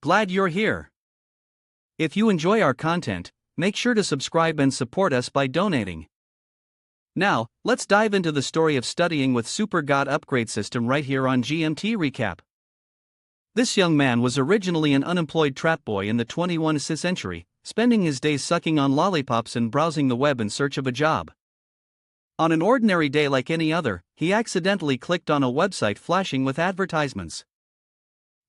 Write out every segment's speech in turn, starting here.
Glad you're here. If you enjoy our content, make sure to subscribe and support us by donating. Now, let's dive into the story of studying with Super God Upgrade System right here on GMT Recap. This young man was originally an unemployed trap boy in the 21st century, spending his days sucking on lollipops and browsing the web in search of a job. On an ordinary day like any other, he accidentally clicked on a website flashing with advertisements.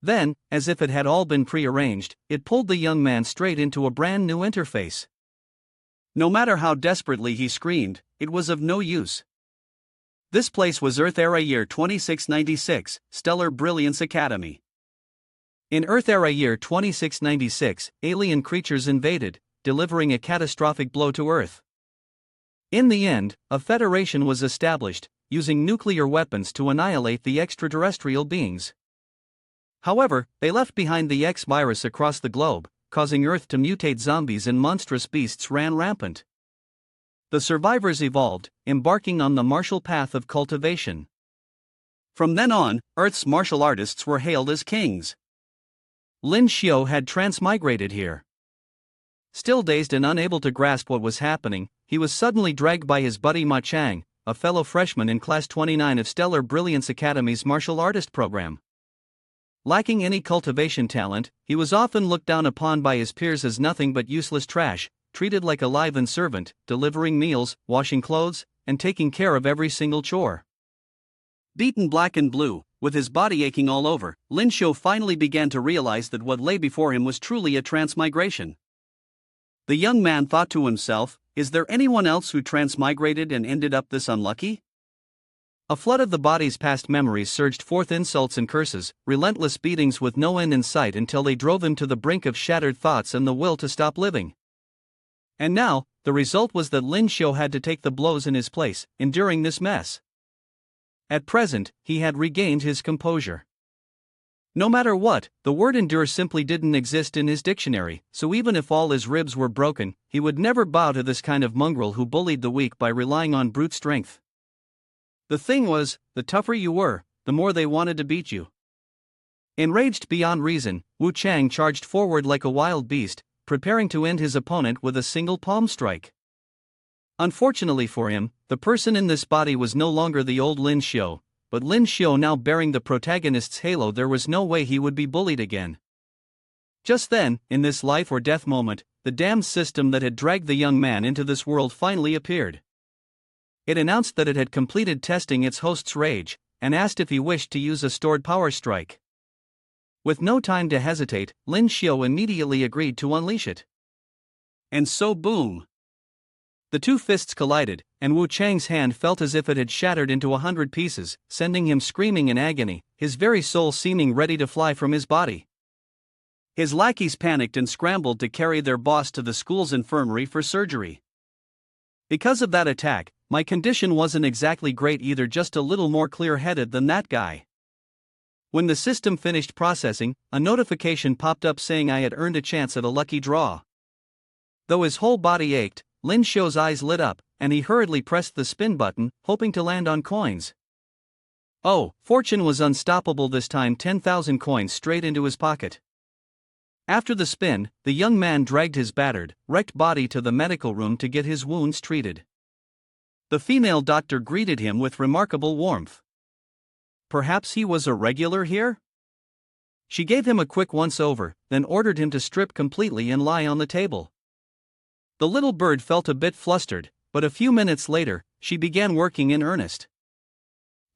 Then, as if it had all been pre-arranged, it pulled the young man straight into a brand new interface. No matter how desperately he screamed, it was of no use. This place was Earth Era Year 2696, Stellar Brilliance Academy. In Earth Era Year 2696, alien creatures invaded, delivering a catastrophic blow to Earth. In the end, a federation was established, using nuclear weapons to annihilate the extraterrestrial beings. However, they left behind the X virus across the globe, causing Earth to mutate. Zombies and monstrous beasts ran rampant. The survivors evolved, embarking on the martial path of cultivation. From then on, Earth's martial artists were hailed as kings. Lyn Shio had transmigrated here. Still dazed and unable to grasp what was happening, he was suddenly dragged by his buddy Ma Chang, a fellow freshman in Class 29 of Stellar Brilliance Academy's martial artist program. Lacking any cultivation talent, he was often looked down upon by his peers as nothing but useless trash, treated like a live-in servant, delivering meals, washing clothes, and taking care of every single chore. Beaten black and blue, with his body aching all over, Lyn Shio finally began to realize that what lay before him was truly a transmigration. The young man thought to himself, is there anyone else who transmigrated and ended up this unlucky? A flood of the body's past memories surged forth, insults and curses, relentless beatings with no end in sight until they drove him to the brink of shattered thoughts and the will to stop living. And now, the result was that Lyn Shio had to take the blows in his place, enduring this mess. At present, he had regained his composure. No matter what, the word endure simply didn't exist in his dictionary, so even if all his ribs were broken, he would never bow to this kind of mongrel who bullied the weak by relying on brute strength. The thing was, the tougher you were, the more they wanted to beat you. Enraged beyond reason, Wu Chang charged forward like a wild beast, preparing to end his opponent with a single palm strike. Unfortunately for him, the person in this body was no longer the old Lyn Shio, but Lyn Shio now bearing the protagonist's halo. There was no way he would be bullied again. Just then, in this life or death moment, the damned system that had dragged the young man into this world finally appeared. It announced that it had completed testing its host's rage, and asked if he wished to use a stored power strike. With no time to hesitate, Lyn Shio immediately agreed to unleash it. And so boom! The two fists collided, and Wu Chang's hand felt as if it had shattered into 100 pieces, sending him screaming in agony, his very soul seeming ready to fly from his body. His lackeys panicked and scrambled to carry their boss to the school's infirmary for surgery. Because of that attack, my condition wasn't exactly great either, just a little more clear-headed than that guy. When the system finished processing, a notification popped up saying I had earned a chance at a lucky draw. Though his whole body ached, Lyn Shio's eyes lit up, and he hurriedly pressed the spin button, hoping to land on coins. Oh, fortune was unstoppable this time, 10,000 coins straight into his pocket. After the spin, the young man dragged his battered, wrecked body to the medical room to get his wounds treated. The female doctor greeted him with remarkable warmth. Perhaps he was a regular here? She gave him a quick once-over, then ordered him to strip completely and lie on the table. The little bird felt a bit flustered, but a few minutes later, she began working in earnest.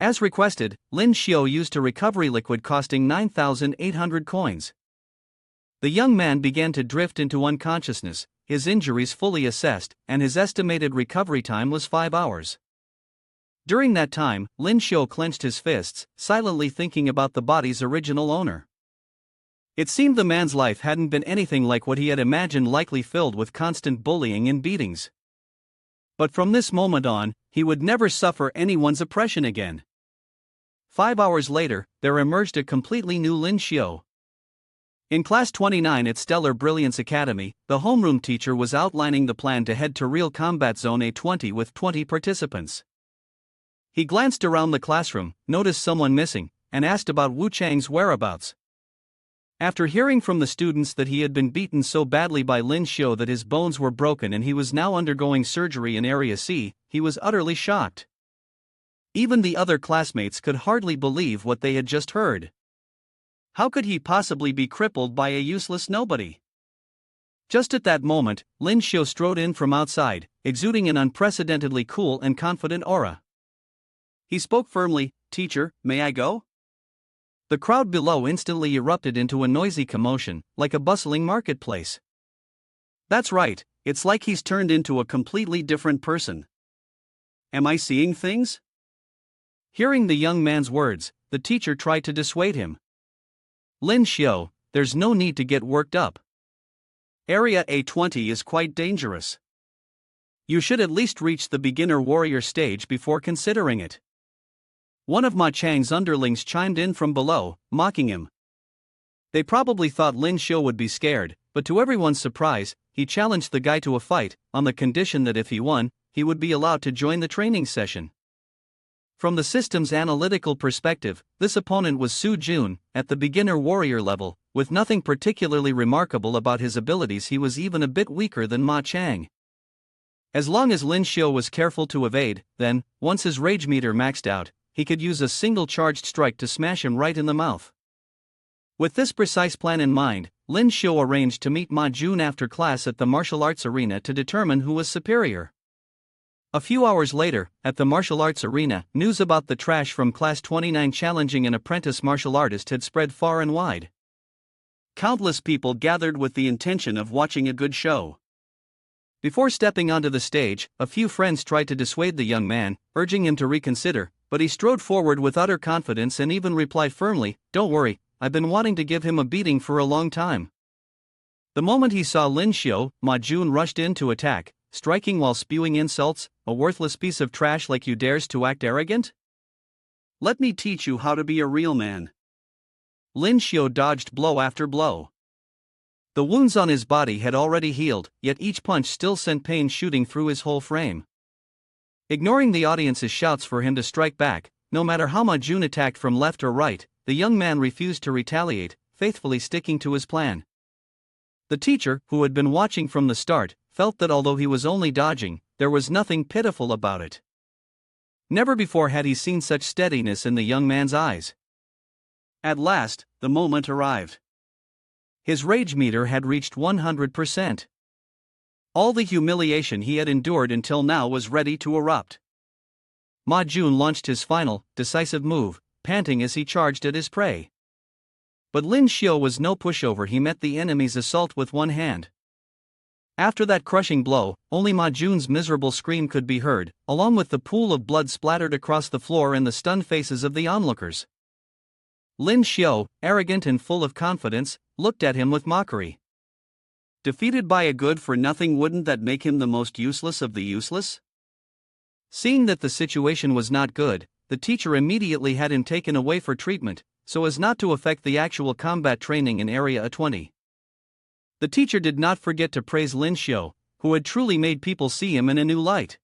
As requested, Lyn Shio used a recovery liquid costing 9,800 coins. The young man began to drift into unconsciousness, his injuries fully assessed, and his estimated recovery time was 5 hours. During that time, Lyn Shio clenched his fists, silently thinking about the body's original owner. It seemed the man's life hadn't been anything like what he had imagined, likely filled with constant bullying and beatings. But from this moment on, he would never suffer anyone's oppression again. 5 hours later, there emerged a completely new Lyn Shio. In Class 29 at Stellar Brilliance Academy, the homeroom teacher was outlining the plan to head to Real Combat Zone A20 with 20 participants. He glanced around the classroom, noticed someone missing, and asked about Wu Chang's whereabouts. After hearing from the students that he had been beaten so badly by Lyn Shio that his bones were broken and he was now undergoing surgery in Area C, he was utterly shocked. Even the other classmates could hardly believe what they had just heard. How could he possibly be crippled by a useless nobody? Just at that moment, Lyn Shio strode in from outside, exuding an unprecedentedly cool and confident aura. He spoke firmly, "Teacher, may I go?" The crowd below instantly erupted into a noisy commotion, like a bustling marketplace. That's right, it's like he's turned into a completely different person. Am I seeing things? Hearing the young man's words, the teacher tried to dissuade him. Lyn Shio, there's no need to get worked up. Area A20 is quite dangerous. You should at least reach the beginner warrior stage before considering it. One of Ma Chang's underlings chimed in from below, mocking him. They probably thought Lyn Shio would be scared, but to everyone's surprise, he challenged the guy to a fight, on the condition that if he won, he would be allowed to join the training session. From the system's analytical perspective, this opponent was Su Jun, at the beginner warrior level, with nothing particularly remarkable about his abilities. He was even a bit weaker than Ma Chang. As long as Lyn Shio was careful to evade, then, once his rage meter maxed out, he could use a single charged strike to smash him right in the mouth. With this precise plan in mind, Lyn Shio arranged to meet Ma Jun after class at the martial arts arena to determine who was superior. A few hours later, at the martial arts arena, news about the trash from Class 29 challenging an apprentice martial artist had spread far and wide. Countless people gathered with the intention of watching a good show. Before stepping onto the stage, a few friends tried to dissuade the young man, urging him to reconsider, but he strode forward with utter confidence and even replied firmly, "Don't worry, I've been wanting to give him a beating for a long time." The moment he saw Lyn Shio, Ma Jun rushed in to attack, striking while spewing insults. "A worthless piece of trash like you dares to act arrogant? Let me teach you how to be a real man." Lyn Shio dodged blow after blow. The wounds on his body had already healed, yet each punch still sent pain shooting through his whole frame. Ignoring the audience's shouts for him to strike back, no matter how Ma Jun attacked from left or right, the young man refused to retaliate, faithfully sticking to his plan. The teacher, who had been watching from the start, felt that although he was only dodging, there was nothing pitiful about it. Never before had he seen such steadiness in the young man's eyes. At last, the moment arrived. His rage meter had reached 100%. All the humiliation he had endured until now was ready to erupt. Ma Jun launched his final, decisive move, panting as he charged at his prey. But Lyn Shio was no pushover. He met the enemy's assault with one hand. After that crushing blow, only Ma Jun's miserable scream could be heard, along with the pool of blood splattered across the floor and the stunned faces of the onlookers. Lyn Shio, arrogant and full of confidence, looked at him with mockery. Defeated by a good-for-nothing, wouldn't that make him the most useless of the useless? Seeing that the situation was not good, the teacher immediately had him taken away for treatment, so as not to affect the actual combat training in Area A20. The teacher did not forget to praise Lyn Shio, who had truly made people see him in a new light.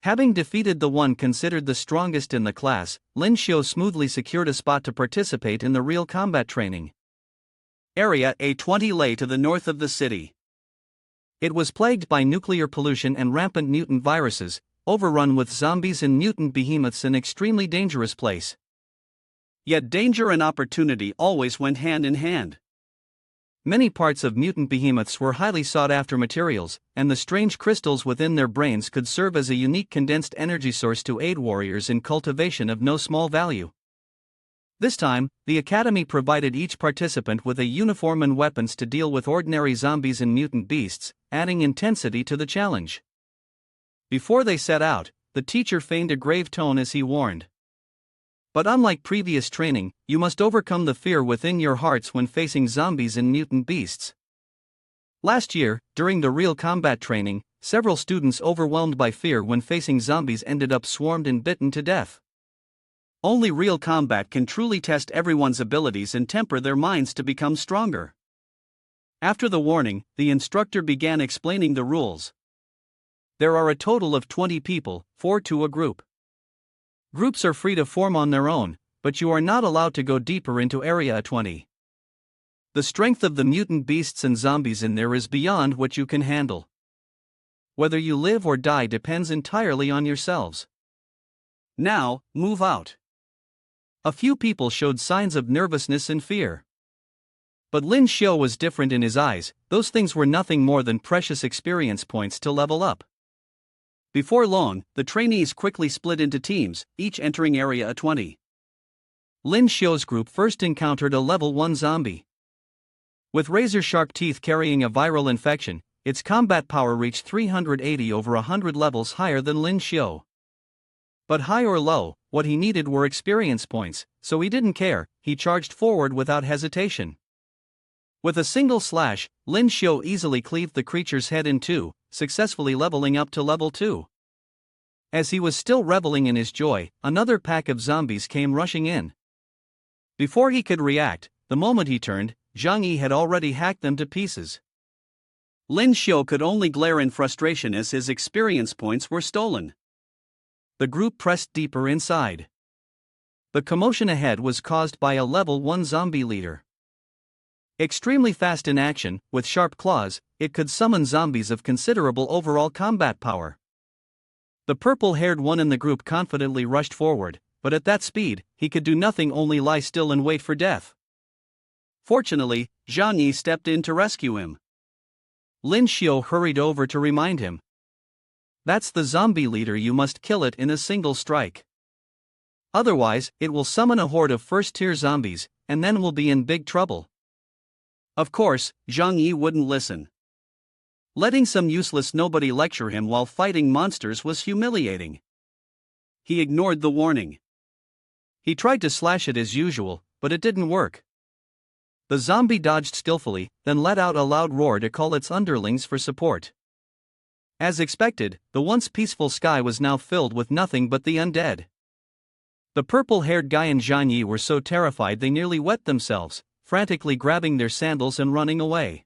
Having defeated the one considered the strongest in the class, Lyn Shio smoothly secured a spot to participate in the real combat training. Area A20 lay to the north of the city. It was plagued by nuclear pollution and rampant mutant viruses, overrun with zombies and mutant behemoths, an extremely dangerous place. Yet danger and opportunity always went hand in hand. Many parts of mutant behemoths were highly sought-after materials, and the strange crystals within their brains could serve as a unique condensed energy source to aid warriors in cultivation of no small value. This time, the Academy provided each participant with a uniform and weapons to deal with ordinary zombies and mutant beasts, adding intensity to the challenge. Before they set out, the teacher feigned a grave tone as he warned. But unlike previous training, you must overcome the fear within your hearts when facing zombies and mutant beasts. Last year, during the real combat training, several students overwhelmed by fear when facing zombies ended up swarmed and bitten to death. Only real combat can truly test everyone's abilities and temper their minds to become stronger. After the warning, the instructor began explaining the rules. There are a total of 20 people, 4 to a group. Groups are free to form on their own, but you are not allowed to go deeper into Area A20. The strength of the mutant beasts and zombies in there is beyond what you can handle. Whether you live or die depends entirely on yourselves. Now, move out. A few people showed signs of nervousness and fear. But Lyn Shio was different in his eyes. Those things were nothing more than precious experience points to level up. Before long, the trainees quickly split into teams, each entering area 20. Lyn Shio's group first encountered a level 1 zombie. With razor-sharp teeth carrying a viral infection, its combat power reached 380 over 100 levels higher than Lyn Shio. But high or low, what he needed were experience points, so he didn't care. He charged forward without hesitation. With a single slash, Lyn Shio easily cleaved the creature's head in two, successfully leveling up to level 2. As he was still reveling in his joy, another pack of zombies came rushing in. Before he could react, the moment he turned, Zhang Yi had already hacked them to pieces. Lyn Shio could only glare in frustration as his experience points were stolen. The group pressed deeper inside. The commotion ahead was caused by a level 1 zombie leader. Extremely fast in action, with sharp claws, it could summon zombies of considerable overall combat power. The purple-haired one in the group confidently rushed forward, but at that speed, he could do nothing, only lie still and wait for death. Fortunately, Zhang Yi stepped in to rescue him. Lyn Shio hurried over to remind him. That's the zombie leader, you must kill it in a single strike. Otherwise, it will summon a horde of first-tier zombies, and then we'll be in big trouble. Of course, Zhang Yi wouldn't listen. Letting some useless nobody lecture him while fighting monsters was humiliating. He ignored the warning. He tried to slash it as usual, but it didn't work. The zombie dodged skillfully, then let out a loud roar to call its underlings for support. As expected, the once peaceful sky was now filled with nothing but the undead. The purple-haired guy and Zhang Yi were so terrified they nearly wet themselves, frantically grabbing their sandals and running away.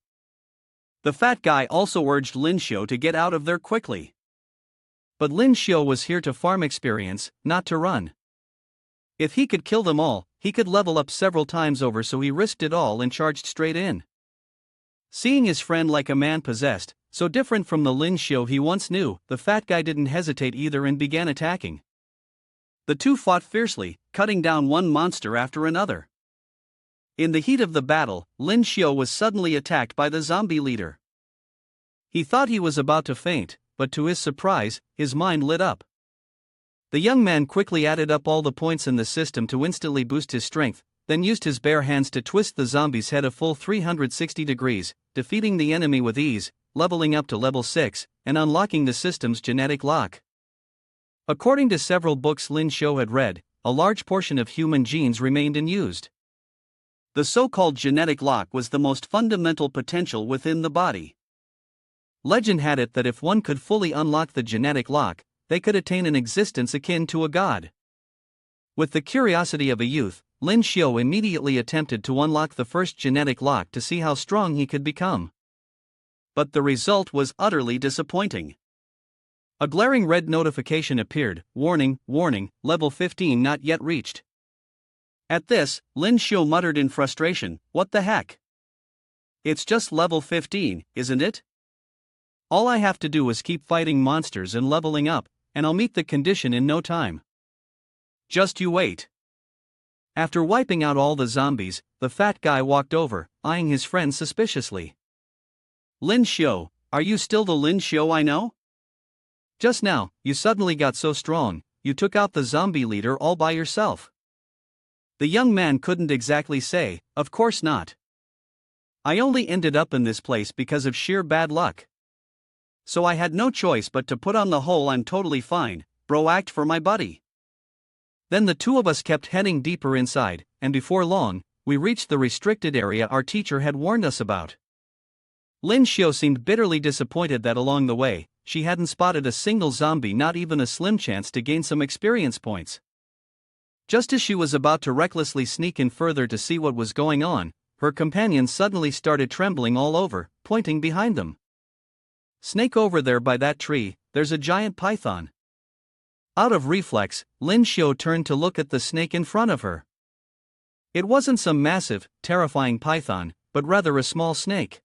The fat guy also urged Lyn Shio to get out of there quickly. But Lyn Shio was here to farm experience, not to run. If he could kill them all, he could level up several times over, so he risked it all and charged straight in. Seeing his friend like a man possessed, so different from the Lyn Shio he once knew, the fat guy didn't hesitate either and began attacking. The two fought fiercely, cutting down one monster after another. In the heat of the battle, Lyn Shio was suddenly attacked by the zombie leader. He thought he was about to faint, but to his surprise, his mind lit up. The young man quickly added up all the points in the system to instantly boost his strength, then used his bare hands to twist the zombie's head a full 360 degrees, defeating the enemy with ease, leveling up to level 6, and unlocking the system's genetic lock. According to several books Lyn Shio had read, a large portion of human genes remained unused. The so-called genetic lock was the most fundamental potential within the body. Legend had it that if one could fully unlock the genetic lock, they could attain an existence akin to a god. With the curiosity of a youth, Lyn Shio immediately attempted to unlock the first genetic lock to see how strong he could become. But the result was utterly disappointing. A glaring red notification appeared, warning, level 15 not yet reached. At this, Lyn Shio muttered in frustration, what the heck? It's just level 15, isn't it? All I have to do is keep fighting monsters and leveling up, and I'll meet the condition in no time. Just you wait. After wiping out all the zombies, the fat guy walked over, eyeing his friend suspiciously. Lyn Shio, are you still the Lyn Shio I know? Just now, you suddenly got so strong, you took out the zombie leader all by yourself. The young man couldn't exactly say, of course not. I only ended up in this place because of sheer bad luck. So I had no choice but to put on the whole I'm totally fine, bro act for my buddy. Then the two of us kept heading deeper inside, and before long, we reached the restricted area our teacher had warned us about. Lyn Shio seemed bitterly disappointed that along the way, she hadn't spotted a single zombie, not even a slim chance to gain some experience points. Just as she was about to recklessly sneak in further to see what was going on, her companions suddenly started trembling all over, pointing behind them. Snake, over there by that tree, there's a giant python. Out of reflex, Lyn Shio turned to look at the snake in front of her. It wasn't some massive, terrifying python, but rather a small snake.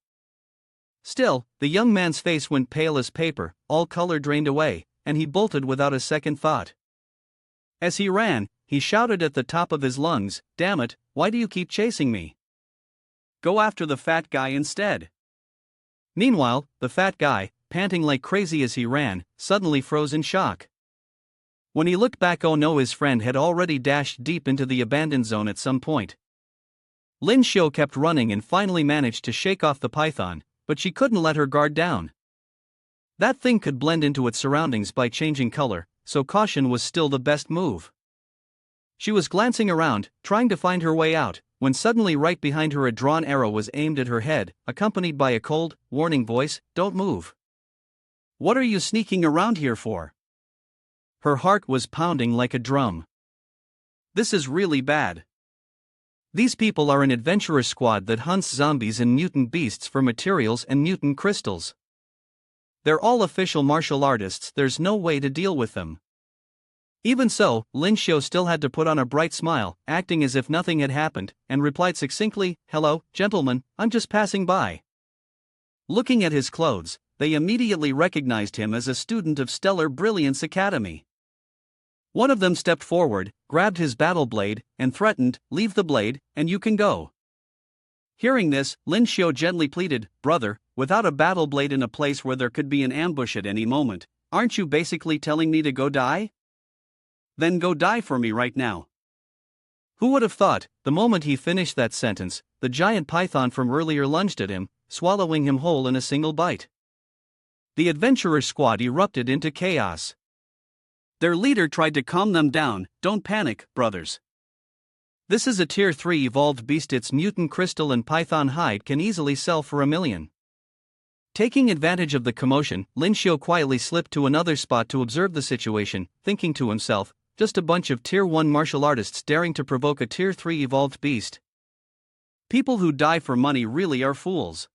Still, the young man's face went pale as paper, all color drained away, and he bolted without a second thought. As he ran, he shouted at the top of his lungs, "Damn it, why do you keep chasing me? Go after the fat guy instead." Meanwhile, the fat guy, panting like crazy as he ran, suddenly froze in shock. When he looked back, oh no, his friend had already dashed deep into the abandoned zone at some point. Lyn Shio kept running and finally managed to shake off the python, but she couldn't let her guard down. That thing could blend into its surroundings by changing color, so caution was still the best move. She was glancing around, trying to find her way out, when suddenly right behind her a drawn arrow was aimed at her head, accompanied by a cold, warning voice, "Don't move. What are you sneaking around here for?" Her heart was pounding like a drum. This is really bad. These people are an adventurer squad that hunts zombies and mutant beasts for materials and mutant crystals. They're all official martial artists, there's no way to deal with them. Even so, Lyn Shio still had to put on a bright smile, acting as if nothing had happened, and replied succinctly, "Hello, gentlemen, I'm just passing by." Looking at his clothes, they immediately recognized him as a student of Stellar Brilliance Academy. One of them stepped forward, grabbed his battle blade, and threatened, "Leave the blade, and you can go." Hearing this, Lyn Shio gently pleaded, "Brother, without a battle blade in a place where there could be an ambush at any moment, aren't you basically telling me to go die? Then go die for me right now." Who would have thought, the moment he finished that sentence, the giant python from earlier lunged at him, swallowing him whole in a single bite. The adventurer squad erupted into chaos. Their leader tried to calm them down, "Don't panic, brothers. This is a tier 3 evolved beast, its mutant crystal and python hide can easily sell for $1 million. Taking advantage of the commotion, Lyn Shio quietly slipped to another spot to observe the situation, thinking to himself, just a bunch of tier 1 martial artists daring to provoke a tier 3 evolved beast. People who die for money really are fools.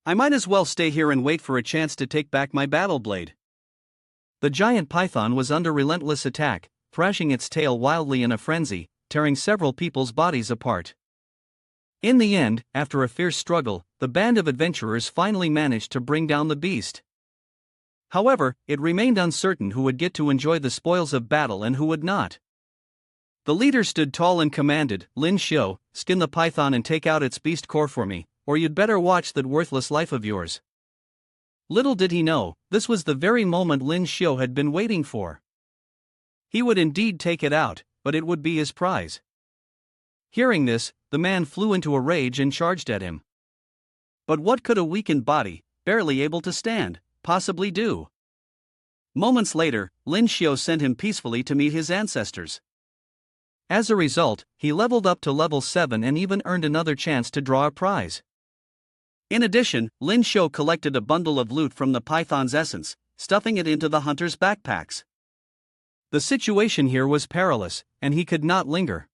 I might as well stay here and wait for a chance to take back my battle blade." The giant python was under relentless attack, thrashing its tail wildly in a frenzy, tearing several people's bodies apart. In the end, after a fierce struggle, the band of adventurers finally managed to bring down the beast. However, it remained uncertain who would get to enjoy the spoils of battle and who would not. The leader stood tall and commanded, "Lyn Shio, skin the python and take out its beast core for me, or you'd better watch that worthless life of yours." Little did he know, this was the very moment Lyn Shio had been waiting for. He would indeed take it out, but it would be his prize. Hearing this, the man flew into a rage and charged at him. But what could a weakened body, barely able to stand, possibly do? Moments later, Lyn Shio sent him peacefully to meet his ancestors. As a result, he leveled up to level 7 and even earned another chance to draw a prize. In addition, Lyn Shio collected a bundle of loot from the python's essence, stuffing it into the hunters' backpacks. The situation here was perilous, and he could not linger.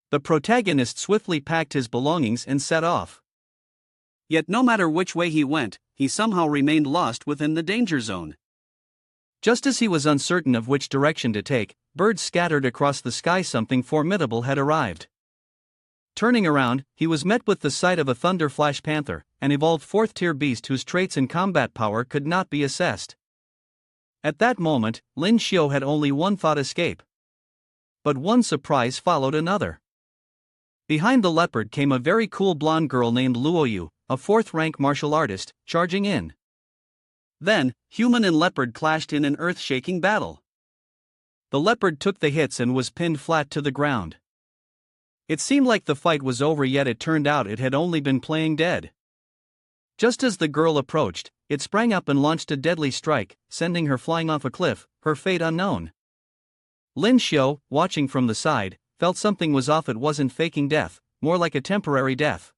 The protagonist swiftly packed his belongings and set off. Yet no matter which way he went, he somehow remained lost within the danger zone. Just as he was uncertain of which direction to take, birds scattered across the sky. Something formidable had arrived. Turning around, he was met with the sight of a Thunder Flash Panther, an evolved 4th-tier beast whose traits and combat power could not be assessed. At that moment, Lyn Shio had only one thought: escape. But one surprise followed another. Behind the leopard came a very cool blonde girl named Luoyu, a 4th-rank martial artist, charging in. Then, human and leopard clashed in an earth-shaking battle. The leopard took the hits and was pinned flat to the ground. It seemed like the fight was over, yet it turned out it had only been playing dead. Just as the girl approached, it sprang up and launched a deadly strike, sending her flying off a cliff, her fate unknown. Lyn Shio, watching from the side, felt something was off. It wasn't faking death, more like a temporary death.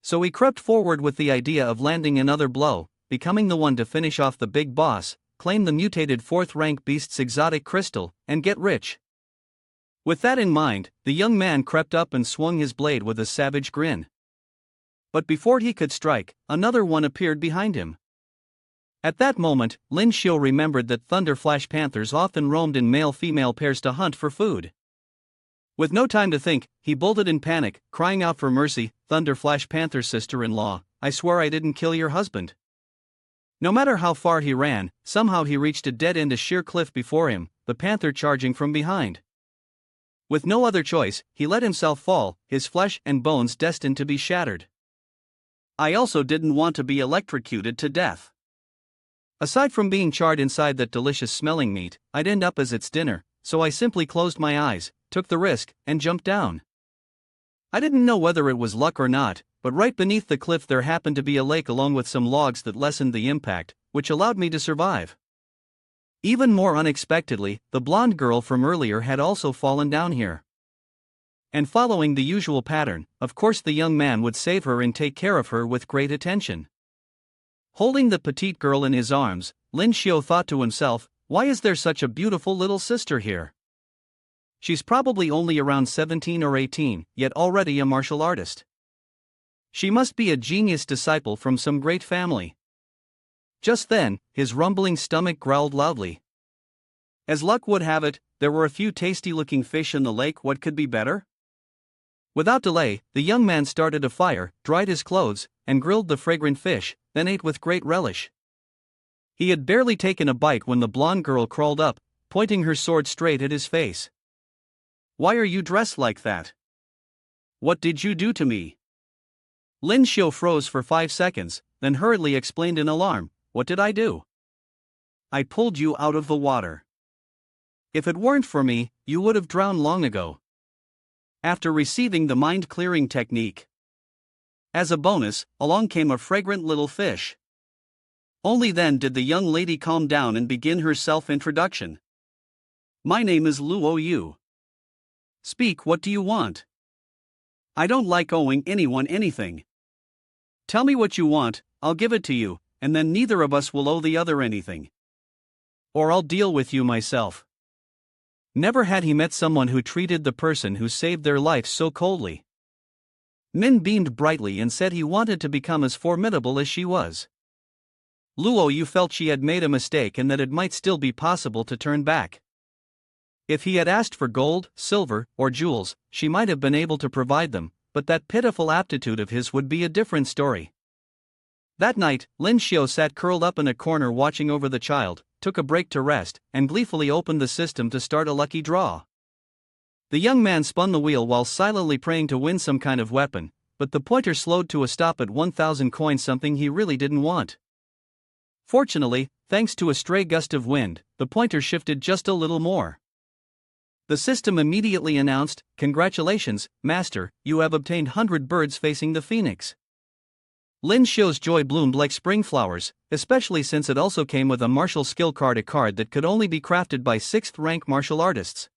So he crept forward with the idea of landing another blow, becoming the one to finish off the big boss, claim the mutated 4th-rank beast's exotic crystal, and get rich. With that in mind, the young man crept up and swung his blade with a savage grin. But before he could strike, another one appeared behind him. At that moment, Lyn Shio remembered that Thunder Flash Panthers often roamed in male-female pairs to hunt for food. With no time to think, he bolted in panic, crying out for mercy. Thunder Flash Panther's sister-in-law, I swear I didn't kill your husband. No matter how far he ran, somehow he reached a dead end, a sheer cliff before him, the panther charging from behind. With no other choice, he let himself fall, his flesh and bones destined to be shattered. I also didn't want to be electrocuted to death. Aside from being charred inside that delicious smelling meat, I'd end up as its dinner, so I simply closed my eyes, took the risk, and jumped down. I didn't know whether it was luck or not, but right beneath the cliff there happened to be a lake along with some logs that lessened the impact, which allowed me to survive. Even more unexpectedly, the blonde girl from earlier had also fallen down here. And following the usual pattern, of course the young man would save her and take care of her with great attention. Holding the petite girl in his arms, Lyn Shio thought to himself, why is there such a beautiful little sister here? She's probably only around 17 or 18, yet already a martial artist. She must be a genius disciple from some great family. Just then, his rumbling stomach growled loudly. As luck would have it, there were a few tasty-looking fish in the lake. What could be better? Without delay, the young man started a fire, dried his clothes, and grilled the fragrant fish, then ate with great relish. He had barely taken a bite when the blonde girl crawled up, pointing her sword straight at his face. Why are you dressed like that? What did you do to me? Lyn Shio froze for 5 seconds, then hurriedly explained in alarm, what did I do? I pulled you out of the water. If it weren't for me, you would have drowned long ago. After receiving the mind-clearing technique. As a bonus, along came a fragrant little fish. Only then did the young lady calm down and begin her self-introduction. My name is Luo Yu. Speak, what do you want? I don't like owing anyone anything. Tell me what you want, I'll give it to you, and then neither of us will owe the other anything. Or I'll deal with you myself. Never had he met someone who treated the person who saved their life so coldly. Min beamed brightly and said he wanted to become as formidable as she was. Luo Yu felt she had made a mistake and that it might still be possible to turn back. If he had asked for gold, silver, or jewels, she might have been able to provide them, but that pitiful aptitude of his would be a different story. That night, Lyn Shio sat curled up in a corner watching over the child, took a break to rest, and gleefully opened the system to start a lucky draw. The young man spun the wheel while silently praying to win some kind of weapon, but the pointer slowed to a stop at 1,000 coins, something he really didn't want. Fortunately, thanks to a stray gust of wind, the pointer shifted just a little more. The system immediately announced, "Congratulations, Master, you have obtained 100 birds facing the phoenix." Lyn Shio's joy bloomed like spring flowers, especially since it also came with a martial skill card, a card that could only be crafted by 6th-rank martial artists.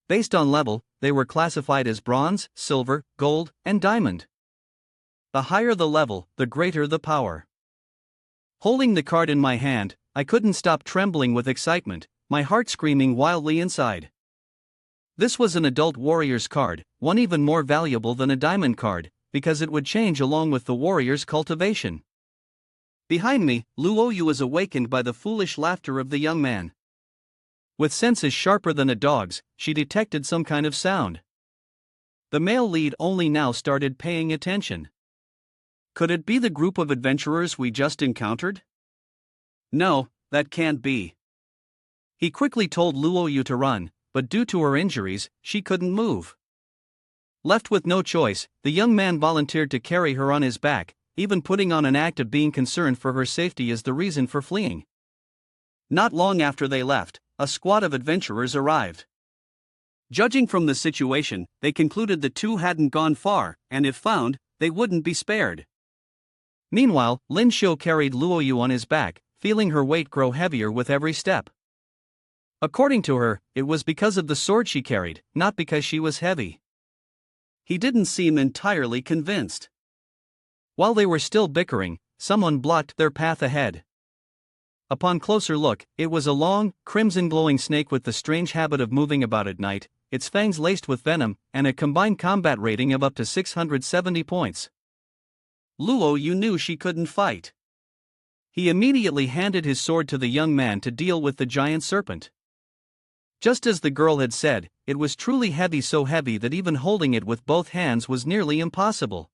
Based on level, they were classified as bronze, silver, gold, and diamond. The higher the level, the greater the power. Holding the card in my hand, I couldn't stop trembling with excitement, my heart screaming wildly inside. This was an adult warrior's card, one even more valuable than a diamond card, because it would change along with the warrior's cultivation. Behind me, Luo Yu was awakened by the foolish laughter of the young man. With senses sharper than a dog's, she detected some kind of sound. The male lead only now started paying attention. Could it be the group of adventurers we just encountered? No, that can't be. He quickly told Luo Yu to run, but due to her injuries, she couldn't move. Left with no choice, the young man volunteered to carry her on his back, even putting on an act of being concerned for her safety as the reason for fleeing. Not long after they left, a squad of adventurers arrived. Judging from the situation, they concluded the two hadn't gone far, and if found, they wouldn't be spared. Meanwhile, Lyn Shio carried Luo Yu on his back, feeling her weight grow heavier with every step. According to her, it was because of the sword she carried, not because she was heavy. He didn't seem entirely convinced. While they were still bickering, someone blocked their path ahead. Upon closer look, it was a long, crimson-glowing snake with the strange habit of moving about at night, its fangs laced with venom, and a combined combat rating of up to 670 points. Luo Yu knew she couldn't fight. He immediately handed his sword to the young man to deal with the giant serpent. Just as the girl had said, it was truly heavy, so heavy that even holding it with both hands was nearly impossible.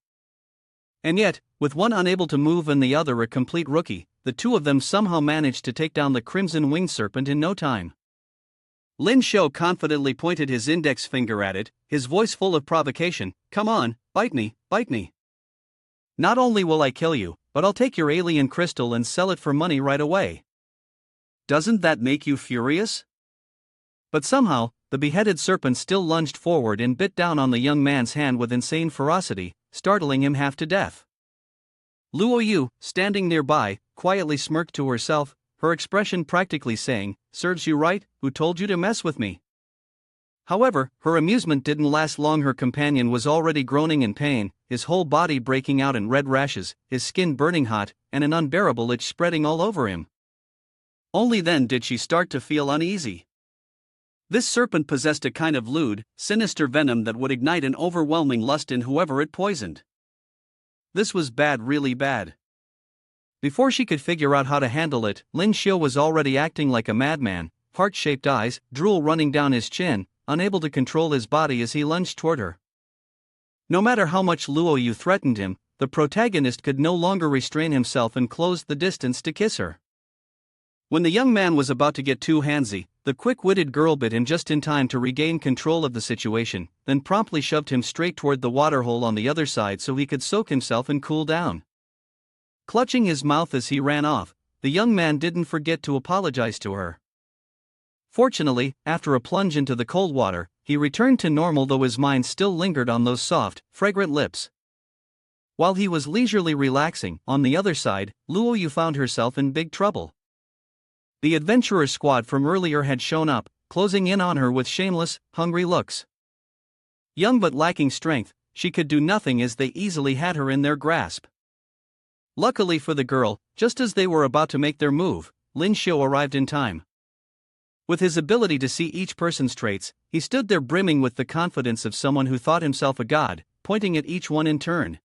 And yet, with one unable to move and the other a complete rookie, the two of them somehow managed to take down the crimson winged serpent in no time. Lyn Shio confidently pointed his index finger at it, his voice full of provocation. "Come on, bite me, bite me. Not only will I kill you, but I'll take your alien crystal and sell it for money right away. Doesn't that make you furious?" But somehow, the beheaded serpent still lunged forward and bit down on the young man's hand with insane ferocity, startling him half to death. Luo Yu, standing nearby, quietly smirked to herself, her expression practically saying, "Serves you right, who told you to mess with me?" However, her amusement didn't last long. Her companion was already groaning in pain, his whole body breaking out in red rashes, his skin burning hot, and an unbearable itch spreading all over him. Only then did she start to feel uneasy. This serpent possessed a kind of lewd, sinister venom that would ignite an overwhelming lust in whoever it poisoned. This was bad, really bad. Before she could figure out how to handle it, Lyn Shio was already acting like a madman, heart-shaped eyes, drool running down his chin, unable to control his body as he lunged toward her. No matter how much Luo Yu threatened him, the protagonist could no longer restrain himself and closed the distance to kiss her. When the young man was about to get too handsy, the quick-witted girl bit him just in time to regain control of the situation, then promptly shoved him straight toward the waterhole on the other side so he could soak himself and cool down. Clutching his mouth as he ran off, the young man didn't forget to apologize to her. Fortunately, after a plunge into the cold water, he returned to normal, though his mind still lingered on those soft, fragrant lips. While he was leisurely relaxing, on the other side, Luo Yu found herself in big trouble. The adventurer squad from earlier had shown up, closing in on her with shameless, hungry looks. Young but lacking strength, she could do nothing as they easily had her in their grasp. Luckily for the girl, just as they were about to make their move, Lyn Shio arrived in time. With his ability to see each person's traits, he stood there brimming with the confidence of someone who thought himself a god, pointing at each one in turn.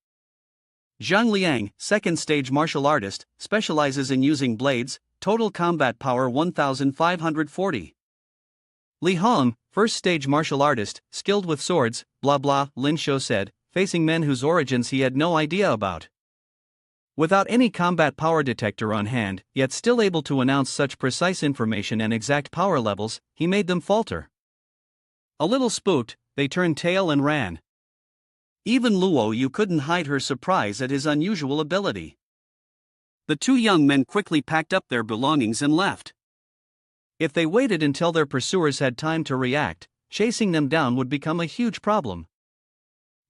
Zhang Liang, second stage martial artist, specializes in using blades, total combat power 1540. Li Hong, first stage martial artist, skilled with swords, blah blah, Lyn Shio said, facing men whose origins he had no idea about. Without any combat power detector on hand, yet still able to announce such precise information and exact power levels, he made them falter. A little spooked, they turned tail and ran. Even Luo Yu couldn't hide her surprise at his unusual ability. The two young men quickly packed up their belongings and left. If they waited until their pursuers had time to react, chasing them down would become a huge problem.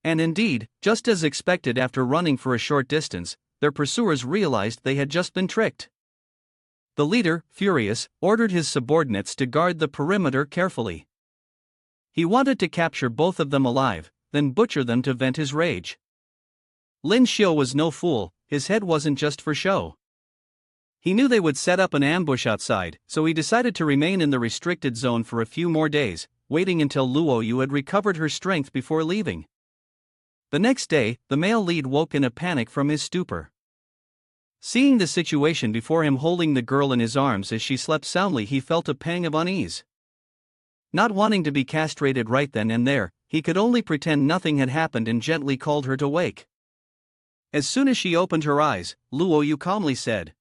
And indeed, just as expected, after running for a short distance, their pursuers realized they had just been tricked. The leader, furious, ordered his subordinates to guard the perimeter carefully. He wanted to capture both of them alive, then butcher them to vent his rage. Lyn Shio was no fool, his head wasn't just for show. He knew they would set up an ambush outside, so he decided to remain in the restricted zone for a few more days, waiting until Luo Yu had recovered her strength before leaving. The next day, the male lead woke in a panic from his stupor. Seeing the situation before him holding the girl in his arms as she slept soundly, he felt a pang of unease. Not wanting to be castrated right then and there, he could only pretend nothing had happened and gently called her to wake. As soon as she opened her eyes, Luo Yu calmly said,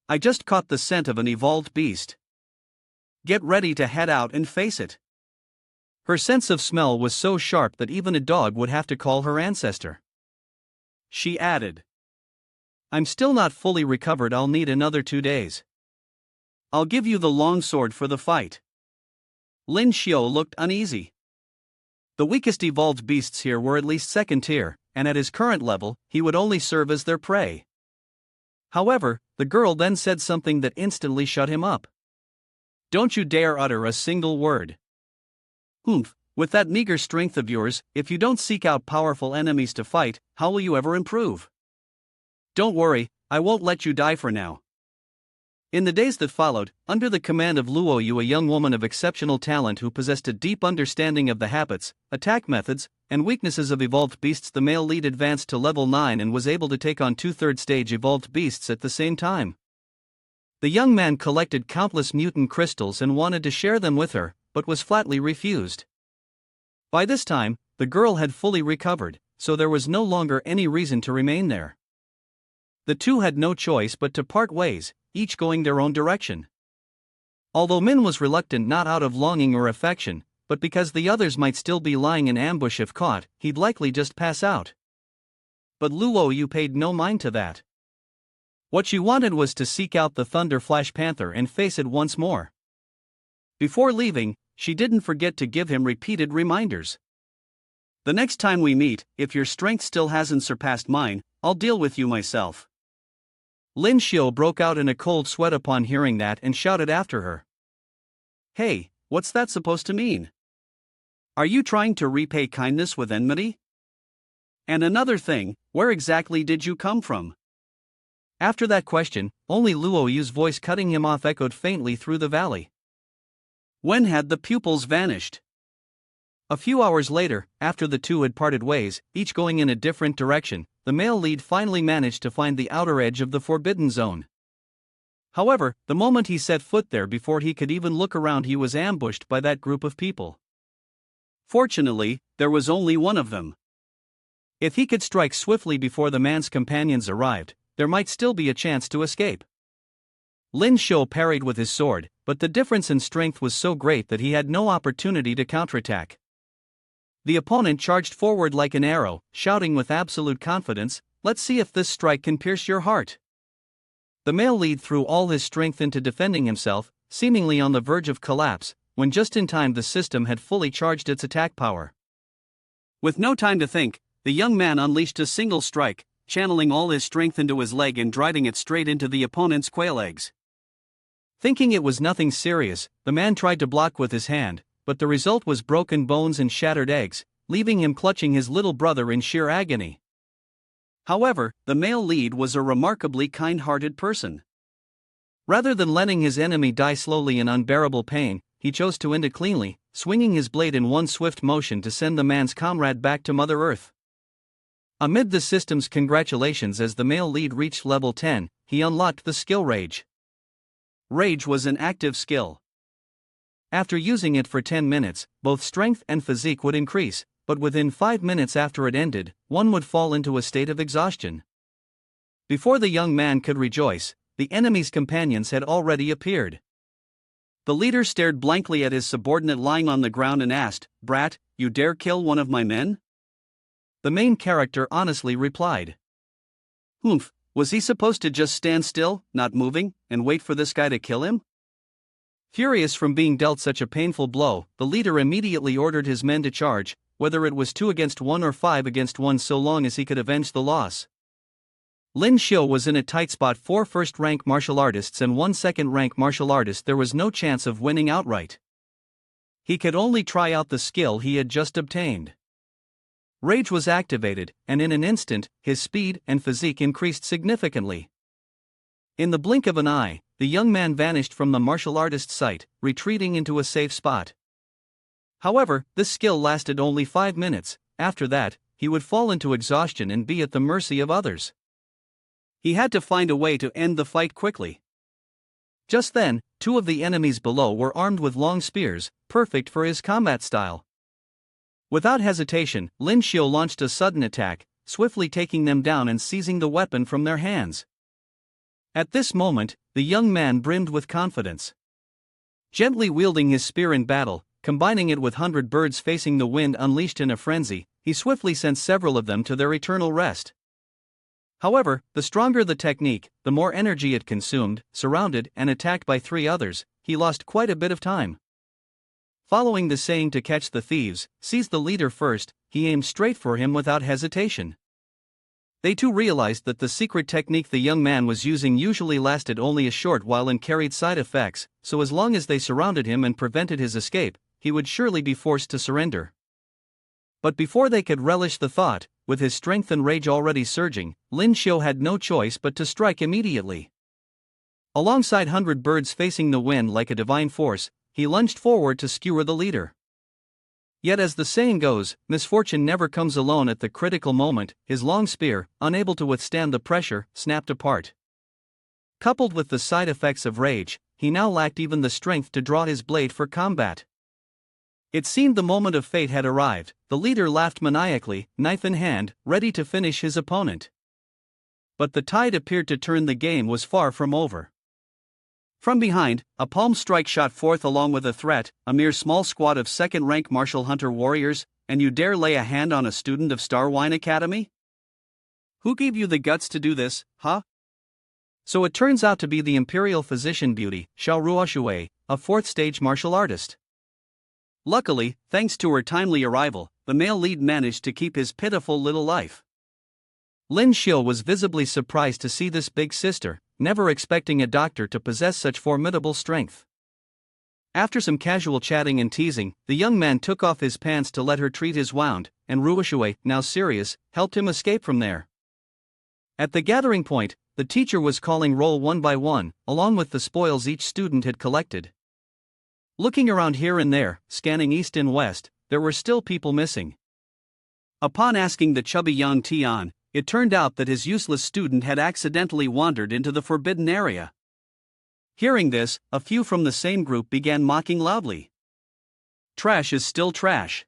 "I just caught the scent of an evolved beast. Get ready to head out and face it." Her sense of smell was so sharp that even a dog would have to call her ancestor. She added, "I'm still not fully recovered, I'll need another 2 days. I'll give you the long sword for the fight." Lyn Shio looked uneasy. The weakest evolved beasts here were at least second tier, and at his current level, he would only serve as their prey. However, the girl then said something that instantly shut him up. "Don't you dare utter a single word. Humph, with that meager strength of yours, if you don't seek out powerful enemies to fight, how will you ever improve? Don't worry, I won't let you die for now." In the days that followed, under the command of Luo Yu, a young woman of exceptional talent who possessed a deep understanding of the habits, attack methods, and weaknesses of evolved beasts, the male lead advanced to level 9 and was able to take on 2/3 stage evolved beasts at the same time. The young man collected countless mutant crystals and wanted to share them with her, but was flatly refused. By this time, the girl had fully recovered, so there was no longer any reason to remain there. The two had no choice but to part ways, each going their own direction. Although Min was reluctant not out of longing or affection, but because the others might still be lying in ambush if caught, he'd likely just pass out. But Luo Yu paid no mind to that. What she wanted was to seek out the Thunder Flash Panther and face it once more. Before leaving, she didn't forget to give him repeated reminders. "The next time we meet, if your strength still hasn't surpassed mine, I'll deal with you myself." Lyn Shio broke out in a cold sweat upon hearing that and shouted after her. "Hey, what's that supposed to mean? Are you trying to repay kindness with enmity? And another thing, where exactly did you come from?" After that question, only Luo Yu's voice cutting him off echoed faintly through the valley. When had the pupils vanished? A few hours later, after the two had parted ways, each going in a different direction, the male lead finally managed to find the outer edge of the forbidden zone. However, the moment he set foot there, before he could even look around, he was ambushed by that group of people. Fortunately, there was only one of them. If he could strike swiftly before the man's companions arrived, there might still be a chance to escape. Lyn Shio parried with his sword, but the difference in strength was so great that he had no opportunity to counterattack. The opponent charged forward like an arrow, shouting with absolute confidence, "Let's see if this strike can pierce your heart." The male lead threw all his strength into defending himself, seemingly on the verge of collapse, when just in time the system had fully charged its attack power. With no time to think, the young man unleashed a single strike, channeling all his strength into his leg and driving it straight into the opponent's quail eggs. Thinking it was nothing serious, the man tried to block with his hand, but the result was broken bones and shattered eggs, leaving him clutching his little brother in sheer agony. However, the male lead was a remarkably kind-hearted person. Rather than letting his enemy die slowly in unbearable pain, he chose to end it cleanly, swinging his blade in one swift motion to send the man's comrade back to Mother Earth. Amid the system's congratulations as the male lead reached level 10, he unlocked the skill Rage. Rage was an active skill. After using it for 10 minutes, both strength and physique would increase, but within 5 minutes after it ended, one would fall into a state of exhaustion. Before the young man could rejoice, the enemy's companions had already appeared. The leader stared blankly at his subordinate lying on the ground and asked, "Brat, you dare kill one of my men?" The main character honestly replied, "Humph, was he supposed to just stand still, not moving, and wait for this guy to kill him?" Furious from being dealt such a painful blow, the leader immediately ordered his men to charge, whether it was 2 against 1 or 5 against 1, so long as he could avenge the loss. Lyn Shio was in a tight spot: 4 first-rank martial artists and 1 second-rank martial artist. There was no chance of winning outright. He could only try out the skill he had just obtained. Rage was activated, and in an instant, his speed and physique increased significantly. In the blink of an eye, the young man vanished from the martial artist's sight, retreating into a safe spot. However, this skill lasted only 5 minutes. After that, he would fall into exhaustion and be at the mercy of others. He had to find a way to end the fight quickly. Just then, 2 of the enemies below were armed with long spears, perfect for his combat style. Without hesitation, Lyn Shio launched a sudden attack, swiftly taking them down and seizing the weapon from their hands. At this moment, the young man brimmed with confidence. Gently wielding his spear in battle, combining it with 100 birds facing the wind unleashed in a frenzy, he swiftly sent several of them to their eternal rest. However, the stronger the technique, the more energy it consumed. Surrounded and attacked by 3 others, he lost quite a bit of time. Following the saying to catch the thieves, seize the leader first, he aimed straight for him without hesitation. They too realized that the secret technique the young man was using usually lasted only a short while and carried side effects, so as long as they surrounded him and prevented his escape, he would surely be forced to surrender. But before they could relish the thought, with his strength and rage already surging, Lyn Shio had no choice but to strike immediately. Alongside 100 birds facing the wind like a divine force, he lunged forward to skewer the leader. Yet as the saying goes, misfortune never comes alone. At the critical moment, his long spear, unable to withstand the pressure, snapped apart. Coupled with the side effects of rage, he now lacked even the strength to draw his blade for combat. It seemed the moment of fate had arrived. The leader laughed maniacally, knife in hand, ready to finish his opponent. But the tide appeared to turn. The game was far from over. From behind, a palm strike shot forth along with a threat, a mere small squad of second-rank martial hunter warriors, and you dare lay a hand on a student of Star Wine Academy? Who gave you the guts to do this, huh? So it turns out to be the imperial physician beauty, Xiao, a fourth-stage martial artist. Luckily, thanks to her timely arrival, the male lead managed to keep his pitiful little life. Lyn Shio was visibly surprised to see this big sister, never expecting a doctor to possess such formidable strength. After some casual chatting and teasing, the young man took off his pants to let her treat his wound, and Ruoxue, now serious, helped him escape from there. At the gathering point, the teacher was calling roll one by one, along with the spoils each student had collected. Looking around here and there, scanning east and west, there were still people missing. Upon asking the chubby young Tian, it turned out that his useless student had accidentally wandered into the forbidden area. Hearing this, a few from the same group began mocking loudly. Trash is still trash.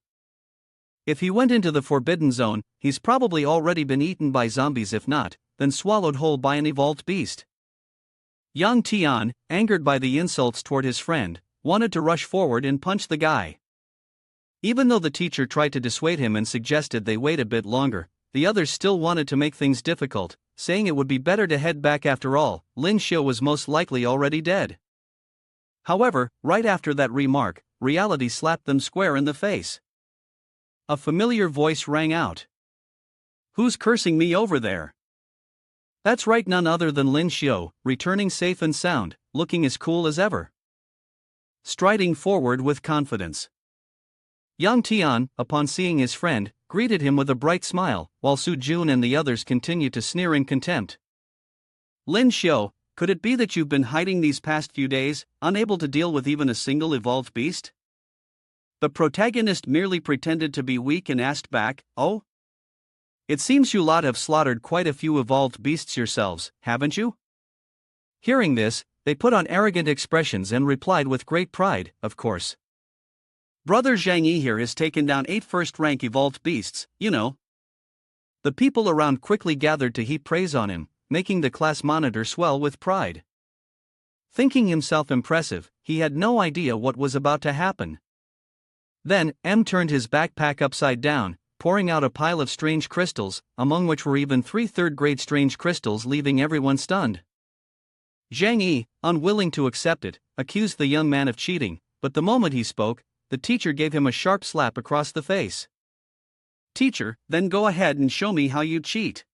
If he went into the forbidden zone, he's probably already been eaten by zombies, if not, then swallowed whole by an evolved beast. Young Tian, angered by the insults toward his friend, wanted to rush forward and punch the guy. Even though the teacher tried to dissuade him and suggested they wait a bit longer, the others still wanted to make things difficult, saying it would be better to head back after all. Lyn Shio was most likely already dead. However, right after that remark, reality slapped them square in the face. A familiar voice rang out. Who's cursing me over there? That's right, none other than Lyn Shio, returning safe and sound, looking as cool as ever. Striding forward with confidence. Young Tian, upon seeing his friend, greeted him with a bright smile, while Su Jun and the others continued to sneer in contempt. Lyn Shio, could it be that you've been hiding these past few days, unable to deal with even a single evolved beast? The protagonist merely pretended to be weak and asked back, oh? It seems you lot have slaughtered quite a few evolved beasts yourselves, haven't you? Hearing this, they put on arrogant expressions and replied with great pride, of course. Brother Zhang Yi here has taken down 8 first-rank evolved beasts, you know. The people around quickly gathered to heap praise on him, making the class monitor swell with pride. Thinking himself impressive, he had no idea what was about to happen. Then, M turned his backpack upside down, pouring out a pile of strange crystals, among which were even 3 third-grade strange crystals, leaving everyone stunned. Zhang Yi, unwilling to accept it, accused the young man of cheating, but the moment he spoke, the teacher gave him a sharp slap across the face. Teacher, then go ahead and show me how you cheat.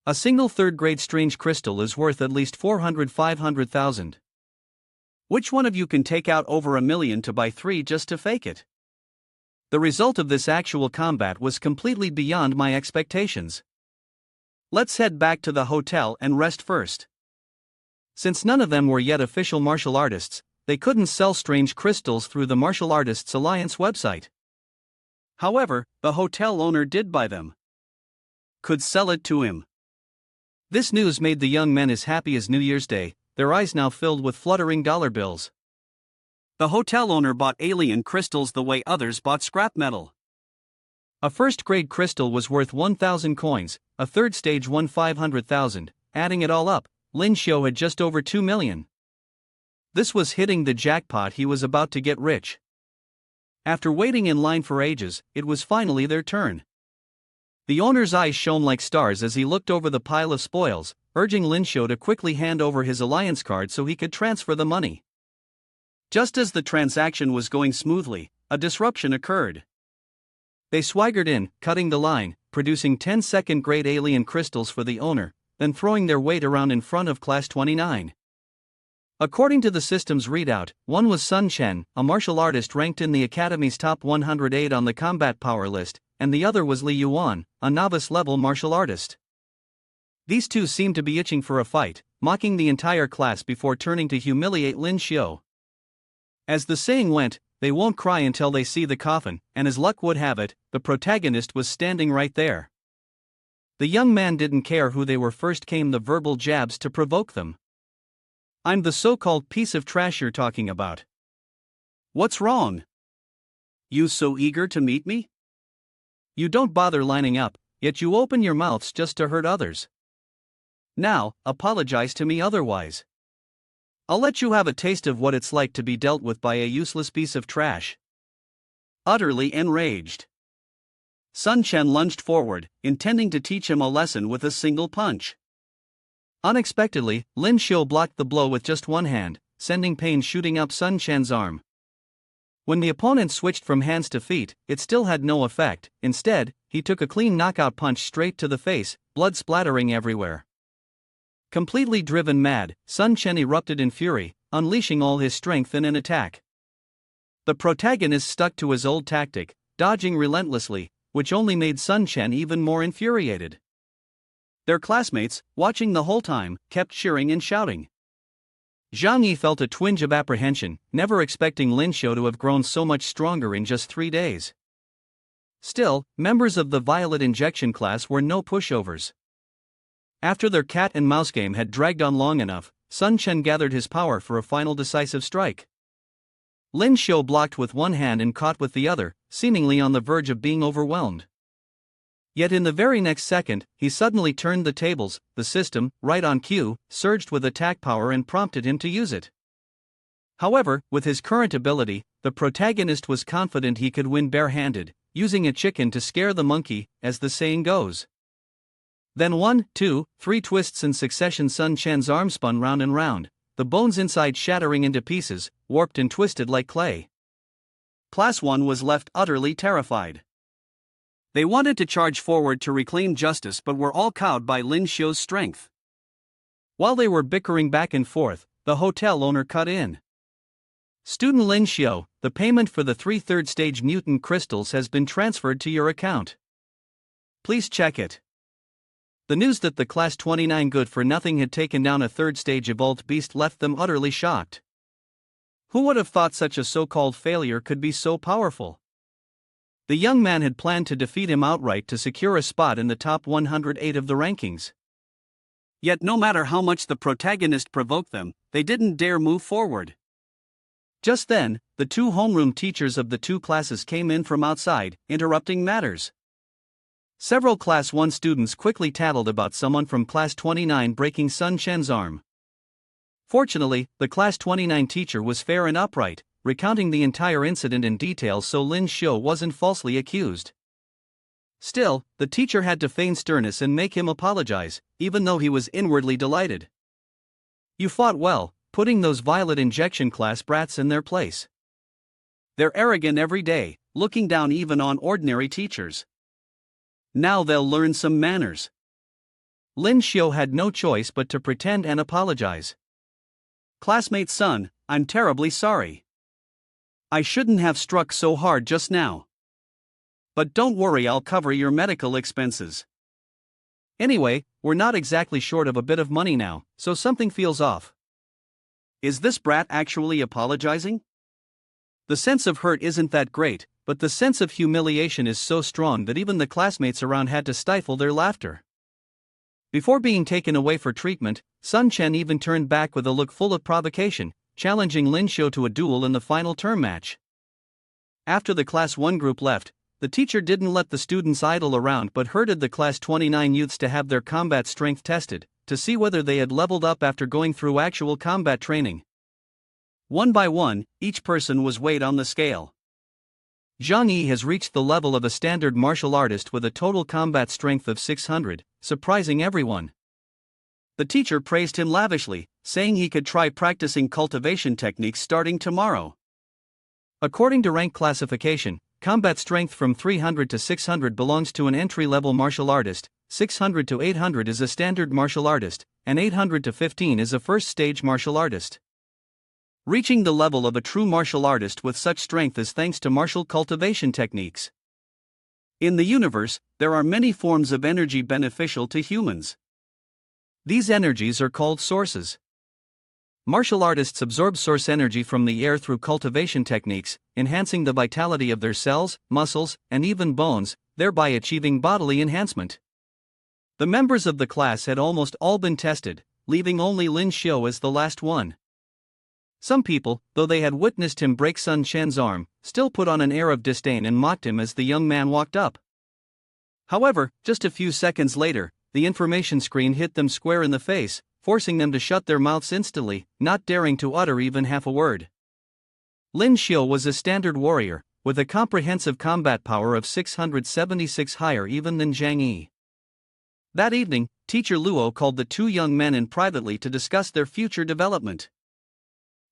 A single third-grade strange crystal is worth at least 500,000. Which one of you can take out over $1 million to buy 3 just to fake it? The result of this actual combat was completely beyond my expectations. Let's head back to the hotel and rest first. Since none of them were yet official martial artists, they couldn't sell strange crystals through the Martial Artists Alliance website. However, the hotel owner did buy them. Could sell it to him. This news made the young men as happy as New Year's Day, their eyes now filled with fluttering dollar bills. The hotel owner bought alien crystals the way others bought scrap metal. A first-grade crystal was worth 1,000 coins, a third stage won 500,000, adding it all up, Lyn Shio had just over 2 million. This was hitting the jackpot. He was about to get rich. After waiting in line for ages, it was finally their turn. The owner's eyes shone like stars as he looked over the pile of spoils, urging Lyn Shio to quickly hand over his alliance card so he could transfer the money. Just as the transaction was going smoothly, a disruption occurred. They swaggered in, cutting the line, producing 10 second-grade alien crystals for the owner, then throwing their weight around in front of Class 29. According to the system's readout, one was Sun Chen, a martial artist ranked in the Academy's top 108 on the combat power list, and the other was Li Yuan, a novice-level martial artist. These two seemed to be itching for a fight, mocking the entire class before turning to humiliate Lyn Shio. As the saying went, they won't cry until they see the coffin, and as luck would have it, the protagonist was standing right there. The young man didn't care who they were. First came the verbal jabs to provoke them. I'm the so-called piece of trash you're talking about. What's wrong? You so eager to meet me? You don't bother lining up, yet you open your mouths just to hurt others. Now, apologize to me otherwise. I'll let you have a taste of what it's like to be dealt with by a useless piece of trash. Utterly enraged, Sun Chen lunged forward, intending to teach him a lesson with a single punch. Unexpectedly, Lyn Shio blocked the blow with just one hand, sending pain shooting up Sun Chen's arm. When the opponent switched from hands to feet, it still had no effect. Instead, he took a clean knockout punch straight to the face, blood splattering everywhere. Completely driven mad, Sun Chen erupted in fury, unleashing all his strength in an attack. The protagonist stuck to his old tactic, dodging relentlessly, which only made Sun Chen even more infuriated. Their classmates, watching the whole time, kept cheering and shouting. Zhang Yi felt a twinge of apprehension, never expecting Lyn Shio to have grown so much stronger in just 3 days. Still, members of the Violet Injection class were no pushovers. After their cat and mouse game had dragged on long enough, Sun Chen gathered his power for a final decisive strike. Lyn Shio blocked with one hand and caught with the other, seemingly on the verge of being overwhelmed. Yet in the very next second, he suddenly turned the tables. The system, right on cue, surged with attack power and prompted him to use it. However, with his current ability, the protagonist was confident he could win barehanded, using a chicken to scare the monkey, as the saying goes. Then 1, 2, 3 twists in succession. Sun Chen's arm spun round and round, the bones inside shattering into pieces, warped and twisted like clay. Class 1 was left utterly terrified. They wanted to charge forward to reclaim justice but were all cowed by Lyn Shio's strength. While they were bickering back and forth, the hotel owner cut in. Student Lyn Shio, the payment for the 3 third-stage mutant crystals has been transferred to your account. Please check it. The news that the Class 29 good-for-nothing had taken down a third-stage evolved beast left them utterly shocked. Who would have thought such a so-called failure could be so powerful? The young man had planned to defeat him outright to secure a spot in the top 108 of the rankings. Yet no matter how much the protagonist provoked them, they didn't dare move forward. Just then, the 2 homeroom teachers of the 2 classes came in from outside, interrupting matters. Several Class 1 students quickly tattled about someone from Class 29 breaking Sun Chen's arm. Fortunately, the Class 29 teacher was fair and upright, recounting the entire incident in detail so Lyn Shio wasn't falsely accused. Still, the teacher had to feign sternness and make him apologize, even though he was inwardly delighted. You fought well, putting those Violet Injection class brats in their place. They're arrogant every day, looking down even on ordinary teachers. Now they'll learn some manners. Lyn Shio had no choice but to pretend and apologize. Classmate Sun, I'm terribly sorry. I shouldn't have struck so hard just now. But don't worry, I'll cover your medical expenses. Anyway, we're not exactly short of a bit of money now, so something feels off. Is this brat actually apologizing? The sense of hurt isn't that great, but the sense of humiliation is so strong that even the classmates around had to stifle their laughter. Before being taken away for treatment, Sun Chen even turned back with a look full of provocation, challenging Lyn Shio to a duel in the final term match. After the Class 1 group left, the teacher didn't let the students idle around but herded the Class 29 youths to have their combat strength tested, to see whether they had leveled up after going through actual combat training. One by one, each person was weighed on the scale. Zhang Yi has reached the level of a standard martial artist with a total combat strength of 600, surprising everyone. The teacher praised him lavishly, saying he could try practicing cultivation techniques starting tomorrow. According to rank classification, combat strength from 300 to 600 belongs to an entry-level martial artist, 600 to 800 is a standard martial artist, and 800 to 15 is a first-stage martial artist. Reaching the level of a true martial artist with such strength is thanks to martial cultivation techniques. In the universe, there are many forms of energy beneficial to humans. These energies are called sources. Martial artists absorb source energy from the air through cultivation techniques, enhancing the vitality of their cells, muscles, and even bones, thereby achieving bodily enhancement. The members of the class had almost all been tested, leaving only Lyn Shio as the last one. Some people, though they had witnessed him break Sun Quan's arm, still put on an air of disdain and mocked him as the young man walked up. However, just a few seconds later, the information screen hit them square in the face, forcing them to shut their mouths instantly, not daring to utter even half a word. Lyn Shio was a standard warrior, with a comprehensive combat power of 676 higher even than Zhang Yi. That evening, teacher Luo called the two young men in privately to discuss their future development.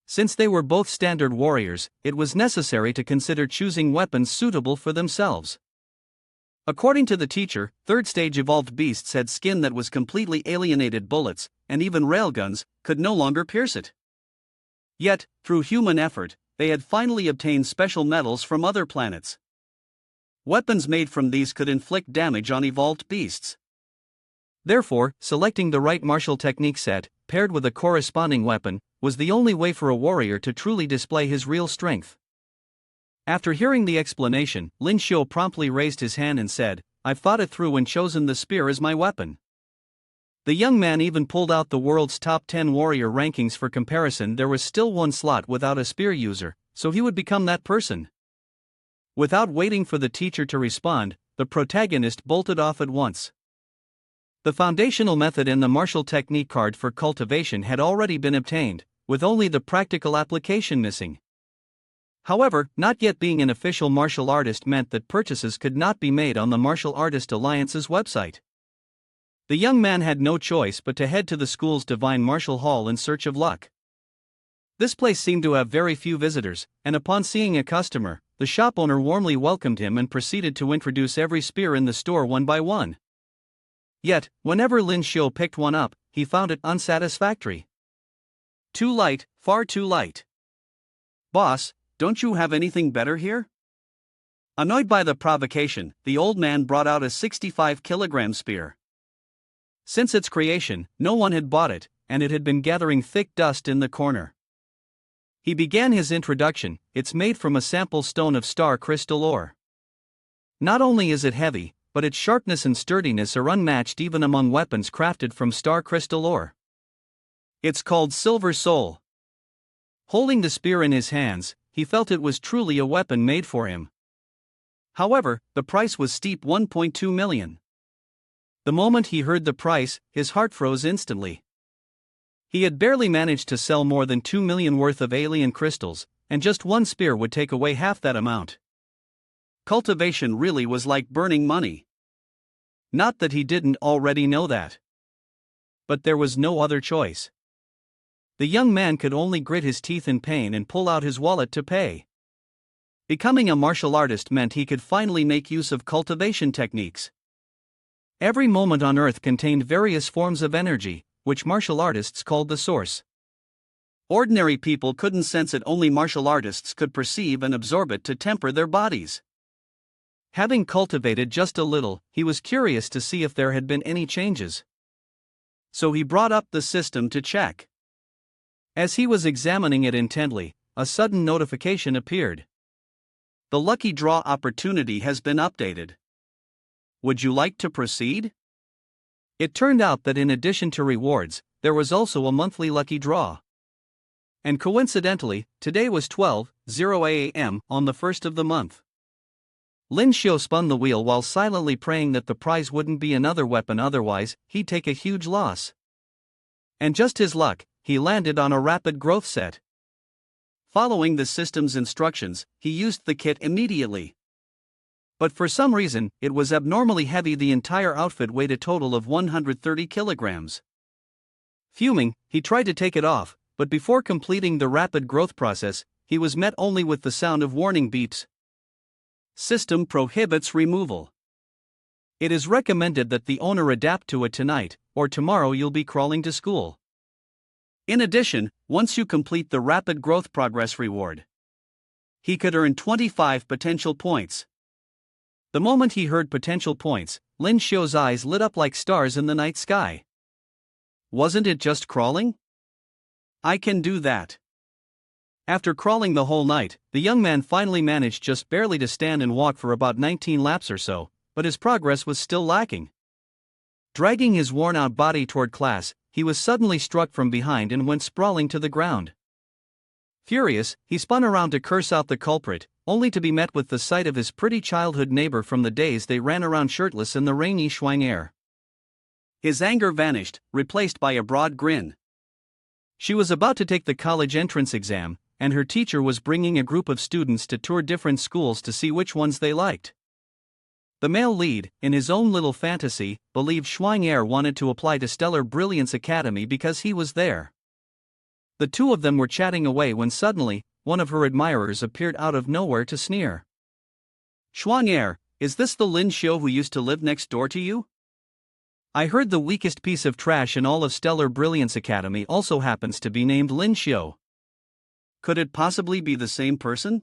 Since they were both standard warriors, it was necessary to consider choosing weapons suitable for themselves. According to the teacher, third-stage evolved beasts had skin that was completely alienated bullets, and even railguns could no longer pierce it. Yet, through human effort, they had finally obtained special metals from other planets. Weapons made from these could inflict damage on evolved beasts. Therefore, selecting the right martial technique set, paired with a corresponding weapon, was the only way for a warrior to truly display his real strength. After hearing the explanation, Lyn Shio promptly raised his hand and said, "I've thought it through and chosen the spear as my weapon." The young man even pulled out the world's top 10 warrior rankings for comparison. There was still one slot without a spear user, so he would become that person. Without waiting for the teacher to respond, the protagonist bolted off at once. The foundational method and the martial technique card for cultivation had already been obtained, with only the practical application missing. However, not yet being an official martial artist meant that purchases could not be made on the Martial Artist Alliance's website. The young man had no choice but to head to the school's Divine Martial Hall in search of luck. This place seemed to have very few visitors, and upon seeing a customer, the shop owner warmly welcomed him and proceeded to introduce every spear in the store one by one. Yet, whenever Lyn Shio picked one up, he found it unsatisfactory. "Too light, far too light. Boss, don't you have anything better here?" Annoyed by the provocation, the old man brought out a 65-kilogram spear. Since its creation, no one had bought it, and it had been gathering thick dust in the corner. He began his introduction. "It's made from a sample stone of star crystal ore. Not only is it heavy, but its sharpness and sturdiness are unmatched even among weapons crafted from star crystal ore. It's called Silver Soul." Holding the spear in his hands, he felt it was truly a weapon made for him. However, the price was steep, 1.2 million. The moment he heard the price, his heart froze instantly. He had barely managed to sell more than 2 million worth of alien crystals, and just one spear would take away half that amount. Cultivation really was like burning money. Not that he didn't already know that. But there was no other choice. The young man could only grit his teeth in pain and pull out his wallet to pay. Becoming a martial artist meant he could finally make use of cultivation techniques. Every moment on Earth contained various forms of energy, which martial artists called the source. Ordinary people couldn't sense it, only martial artists could perceive and absorb it to temper their bodies. Having cultivated just a little, he was curious to see if there had been any changes. So he brought up the system to check. As he was examining it intently, a sudden notification appeared. "The lucky draw opportunity has been updated. Would you like to proceed?" It turned out that in addition to rewards, there was also a monthly lucky draw. And coincidentally, today was 12:00 a.m. on the 1st of the month. Lyn Shio spun the wheel while silently praying that the prize wouldn't be another weapon, otherwise, he'd take a huge loss. And just his luck, he landed on a rapid growth set. Following the system's instructions, he used the kit immediately. But for some reason, it was abnormally heavy. The entire outfit weighed a total of 130 kilograms. Fuming, he tried to take it off, but before completing the rapid growth process, he was met only with the sound of warning beeps. System prohibits removal. It is recommended that the owner adapt to it tonight, or tomorrow you'll be crawling to school. In addition, once you complete the rapid growth progress reward, he could earn 25 potential points. The moment he heard potential points, Lyn Shio's eyes lit up like stars in the night sky. Wasn't it just crawling? I can do that. After crawling the whole night, the young man finally managed just barely to stand and walk for about 19 laps or so, but his progress was still lacking. Dragging his worn-out body toward class, he was suddenly struck from behind and went sprawling to the ground. Furious, he spun around to curse out the culprit, only to be met with the sight of his pretty childhood neighbor from the days they ran around shirtless in the rainy Shuang air. His anger vanished, replaced by a broad grin. She was about to take the college entrance exam, and her teacher was bringing a group of students to tour different schools to see which ones they liked. The male lead, in his own little fantasy, believed Shuang Air wanted to apply to Stellar Brilliance Academy because he was there. The two of them were chatting away when suddenly, one of her admirers appeared out of nowhere to sneer. "Shuang Air, is this the Lyn Shio who used to live next door to you? I heard the weakest piece of trash in all of Stellar Brilliance Academy also happens to be named Lyn Shio. Could it possibly be the same person?"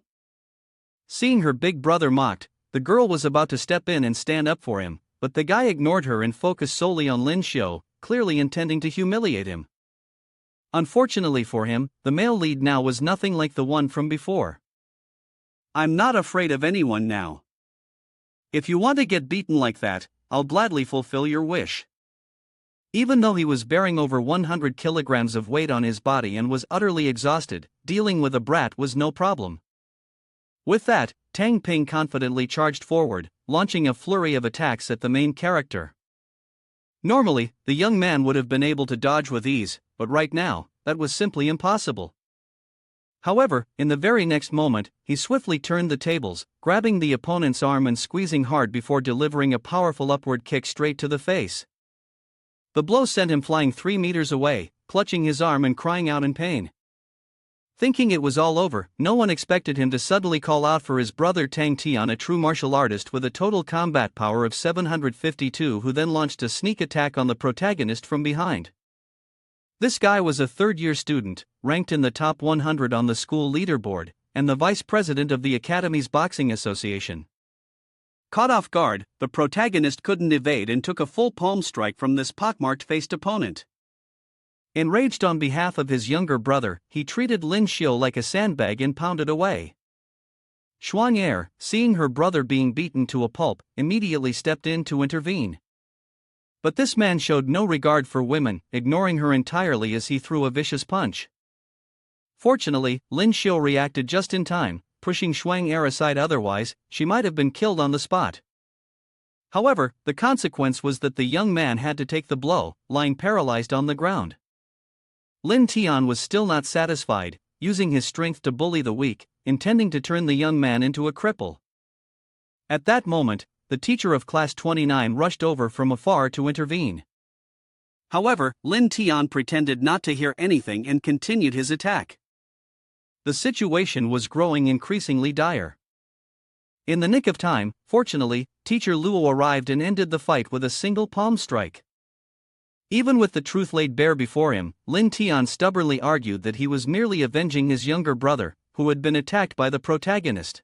Seeing her big brother mocked, the girl was about to step in and stand up for him, but the guy ignored her and focused solely on Lyn Shio, clearly intending to humiliate him. Unfortunately for him, the male lead now was nothing like the one from before. "I'm not afraid of anyone now. If you want to get beaten like that, I'll gladly fulfill your wish." Even though he was bearing over 100 kilograms of weight on his body and was utterly exhausted, dealing with a brat was no problem. With that, Tang Ping confidently charged forward, launching a flurry of attacks at the main character. Normally, the young man would have been able to dodge with ease, but right now, that was simply impossible. However, in the very next moment, he swiftly turned the tables, grabbing the opponent's arm and squeezing hard before delivering a powerful upward kick straight to the face. The blow sent him flying 3 meters away, clutching his arm and crying out in pain. Thinking it was all over, no one expected him to suddenly call out for his brother Tang Tian, a true martial artist with a total combat power of 752, who then launched a sneak attack on the protagonist from behind. This guy was a third-year student, ranked in the top 100 on the school leaderboard, and the vice president of the Academy's boxing association. Caught off guard, the protagonist couldn't evade and took a full palm strike from this pockmarked-faced opponent. Enraged on behalf of his younger brother, he treated Lyn Shio like a sandbag and pounded away. Shuang Air, seeing her brother being beaten to a pulp, immediately stepped in to intervene. But this man showed no regard for women, ignoring her entirely as he threw a vicious punch. Fortunately, Lyn Shio reacted just in time, pushing Shuang Air aside, otherwise, she might have been killed on the spot. However, the consequence was that the young man had to take the blow, lying paralyzed on the ground. Lyn Tian was still not satisfied, using his strength to bully the weak, intending to turn the young man into a cripple. At that moment, the teacher of Class 29 rushed over from afar to intervene. However, Lyn Tian pretended not to hear anything and continued his attack. The situation was growing increasingly dire. In the nick of time, fortunately, Teacher Luo arrived and ended the fight with a single palm strike. Even with the truth laid bare before him, Lyn Tian stubbornly argued that he was merely avenging his younger brother, who had been attacked by the protagonist.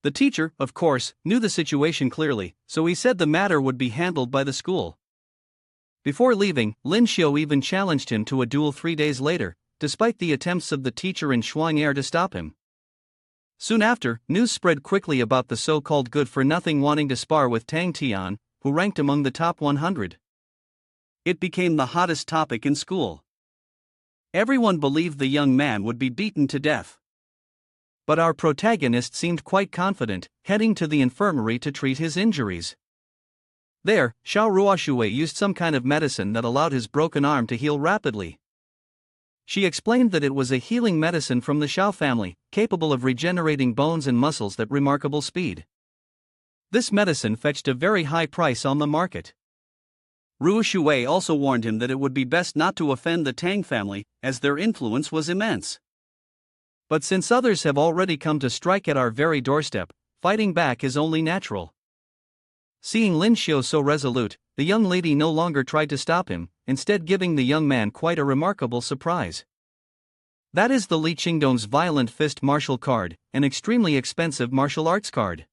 The teacher, of course, knew the situation clearly, so he said the matter would be handled by the school. Before leaving, Lyn Shio even challenged him to a duel 3 days later, despite the attempts of the teacher and Shuang Air to stop him. Soon after, news spread quickly about the so-called good-for-nothing wanting to spar with Tang Tian, who ranked among the top 100. It became the hottest topic in school. Everyone believed the young man would be beaten to death. But our protagonist seemed quite confident, heading to the infirmary to treat his injuries. There, Xiao Ruoshui used some kind of medicine that allowed his broken arm to heal rapidly. She explained that it was a healing medicine from the Xiao family, capable of regenerating bones and muscles at remarkable speed. This medicine fetched a very high price on the market. Ruoshui also warned him that it would be best not to offend the Tang family, as their influence was immense. But since others have already come to strike at our very doorstep, fighting back is only natural. Seeing Lyn Shio so resolute, the young lady no longer tried to stop him, instead giving the young man quite a remarkable surprise. That is the Li Qingdong's Violent Fist martial card, an extremely expensive martial arts card.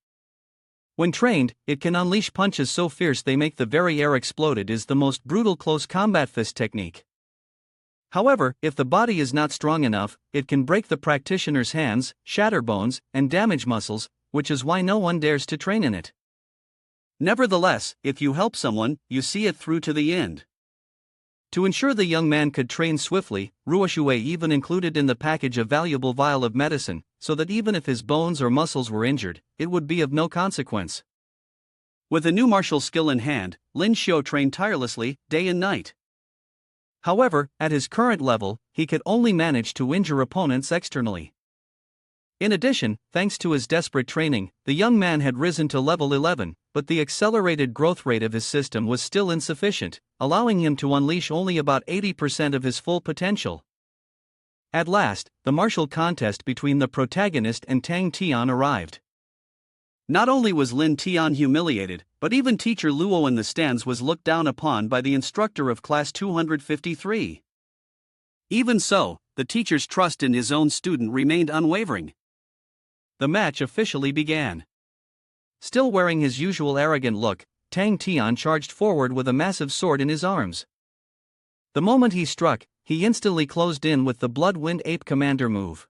When trained, it can unleash punches so fierce they make the very air explode. It is the most brutal close combat fist technique. However, if the body is not strong enough, it can break the practitioner's hands, shatter bones, and damage muscles, which is why no one dares to train in it. Nevertheless, if you help someone, you see it through to the end. To ensure the young man could train swiftly, Ruoshui even included in the package a valuable vial of medicine, so that even if his bones or muscles were injured, it would be of no consequence. With a new martial skill in hand, Lyn Shio trained tirelessly, day and night. However, at his current level, he could only manage to injure opponents externally. In addition, thanks to his desperate training, the young man had risen to level 11, but the accelerated growth rate of his system was still insufficient, allowing him to unleash only about 80% of his full potential. At last, the martial contest between the protagonist and Tang Tian arrived. Not only was Lyn Tian humiliated, but even teacher Luo in the stands was looked down upon by the instructor of class 253. Even so, the teacher's trust in his own student remained unwavering. The match officially began. Still wearing his usual arrogant look, Tang Tian charged forward with a massive sword in his arms. The moment he struck, he instantly closed in with the Blood-Wind Ape Commander move.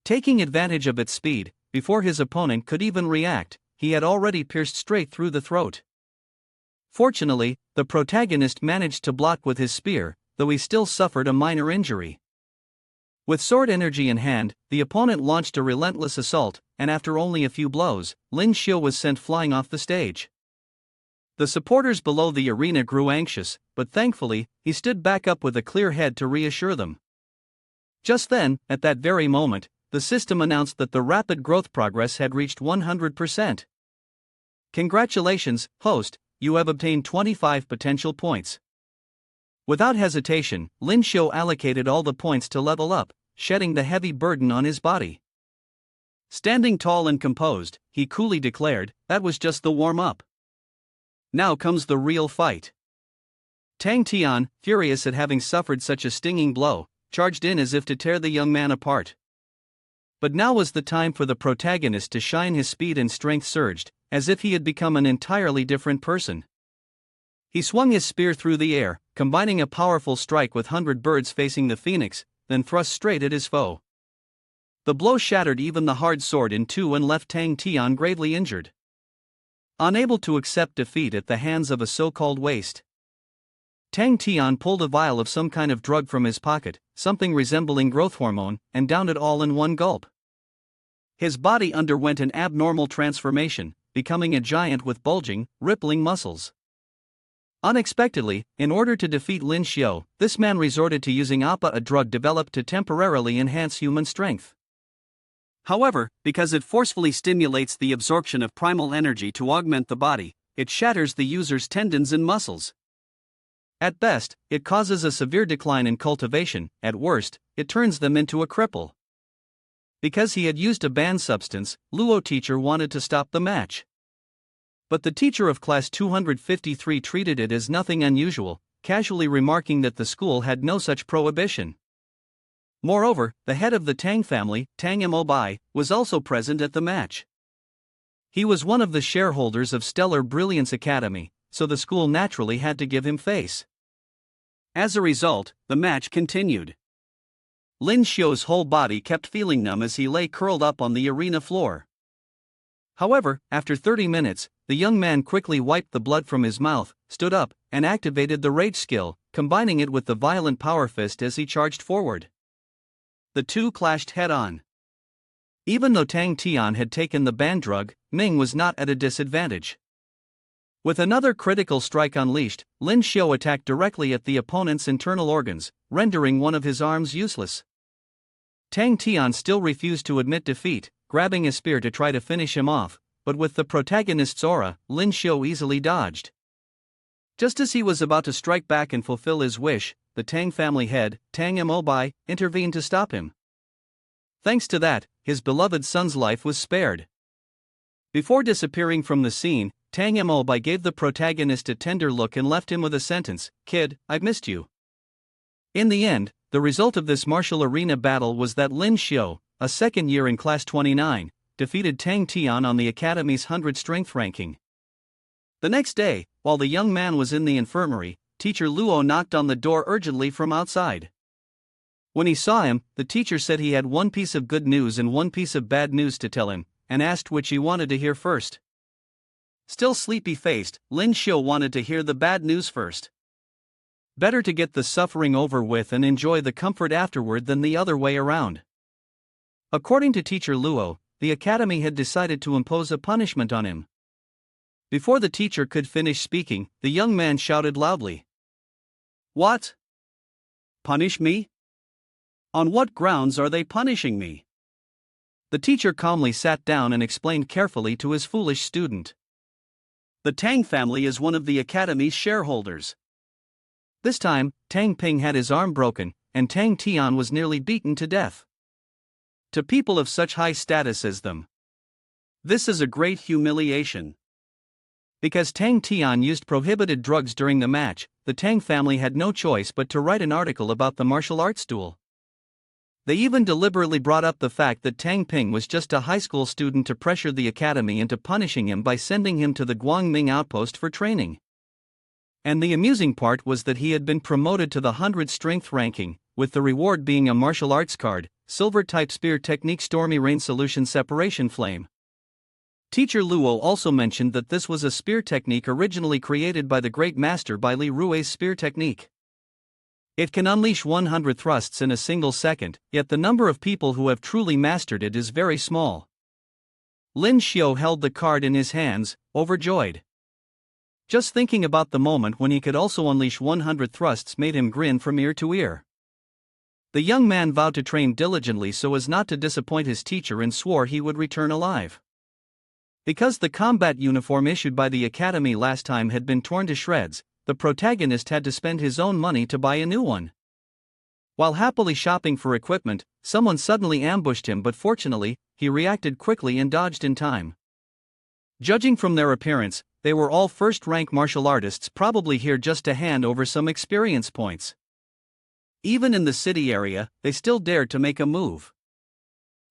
Taking advantage of its speed, before his opponent could even react, he had already pierced straight through the throat. Fortunately, the protagonist managed to block with his spear, though he still suffered a minor injury. With sword energy in hand, the opponent launched a relentless assault, and after only a few blows, Lyn Shio was sent flying off the stage. The supporters below the arena grew anxious, but thankfully, he stood back up with a clear head to reassure them. Just then, at that very moment, the system announced that the rapid growth progress had reached 100%. Congratulations, host, you have obtained 25 potential points. Without hesitation, Lyn Shio allocated all the points to level up, shedding the heavy burden on his body. Standing tall and composed, he coolly declared, "That was just the warm-up. Now comes the real fight." Tang Tian, furious at having suffered such a stinging blow, charged in as if to tear the young man apart. But now was the time for the protagonist to shine. His speed and strength surged, as if he had become an entirely different person. He swung his spear through the air, combining a powerful strike with 100 birds facing the phoenix, then thrust straight at his foe. The blow shattered even the hard sword in two and left Tang Tian gravely injured. Unable to accept defeat at the hands of a so-called waste, Tang Tian pulled a vial of some kind of drug from his pocket, something resembling growth hormone, and downed it all in one gulp. His body underwent an abnormal transformation, becoming a giant with bulging, rippling muscles. Unexpectedly, in order to defeat Lyn Shio, this man resorted to using APA, a drug developed to temporarily enhance human strength. However, because it forcefully stimulates the absorption of primal energy to augment the body, it shatters the user's tendons and muscles. At best, it causes a severe decline in cultivation, at worst, it turns them into a cripple. Because he had used a banned substance, Luo teacher wanted to stop the match. But the teacher of class 253 treated it as nothing unusual, casually remarking that the school had no such prohibition. Moreover, the head of the Tang family, Tang Mobai, was also present at the match. He was one of the shareholders of Stellar Brilliance Academy, so the school naturally had to give him face. As a result, the match continued. Lyn Shio's whole body kept feeling numb as he lay curled up on the arena floor. However, after 30 minutes, the young man quickly wiped the blood from his mouth, stood up, and activated the rage skill, combining it with the violent power fist as he charged forward. The two clashed head-on. Even though Tang Tian had taken the banned drug, Ming was not at a disadvantage. With another critical strike unleashed, Lyn Shio attacked directly at the opponent's internal organs, rendering one of his arms useless. Tang Tian still refused to admit defeat, grabbing a spear to try to finish him off, but with the protagonist's aura, Lyn Shio easily dodged. Just as he was about to strike back and fulfill his wish, the Tang family head, Tang Mobai, intervened to stop him. Thanks to that, his beloved son's life was spared. Before disappearing from the scene, Tang Mobai gave the protagonist a tender look and left him with a sentence, "Kid, I've missed you." In the end, the result of this martial arena battle was that Lyn Shio, a second year in class 29, defeated Tang Tian on the Academy's 100 strength ranking. The next day, while the young man was in the infirmary, teacher Luo knocked on the door urgently from outside. When he saw him, the teacher said he had one piece of good news and one piece of bad news to tell him, and asked which he wanted to hear first. Still sleepy-faced, Lyn Shio wanted to hear the bad news first. Better to get the suffering over with and enjoy the comfort afterward than the other way around. According to teacher Luo, the academy had decided to impose a punishment on him. Before the teacher could finish speaking, the young man shouted loudly. "What? Punish me? On what grounds are they punishing me?" The teacher calmly sat down and explained carefully to his foolish student. The Tang family is one of the academy's shareholders. This time, Tang Ping had his arm broken, and Tang Tian was nearly beaten to death. To people of such high status as them, this is a great humiliation. Because Tang Tian used prohibited drugs during the match, the Tang family had no choice but to write an article about the martial arts duel. They even deliberately brought up the fact that Tang Ping was just a high school student to pressure the academy into punishing him by sending him to the Guangming outpost for training. And the amusing part was that he had been promoted to the 100 strength ranking, with the reward being a martial arts card, silver type spear technique stormy rain solution separation flame. Teacher Luo also mentioned that this was a spear technique originally created by the great master by Li Rui's spear technique. It can unleash 100 thrusts in a single second, yet the number of people who have truly mastered it is very small. Lyn Shio held the card in his hands, overjoyed. Just thinking about the moment when he could also unleash 100 thrusts made him grin from ear to ear. The young man vowed to train diligently so as not to disappoint his teacher and swore he would return alive. Because the combat uniform issued by the academy last time had been torn to shreds, the protagonist had to spend his own money to buy a new one. While happily shopping for equipment, someone suddenly ambushed him, but fortunately, he reacted quickly and dodged in time. Judging from their appearance, they were all first-rank martial artists, probably here just to hand over some experience points. Even in the city area, they still dared to make a move.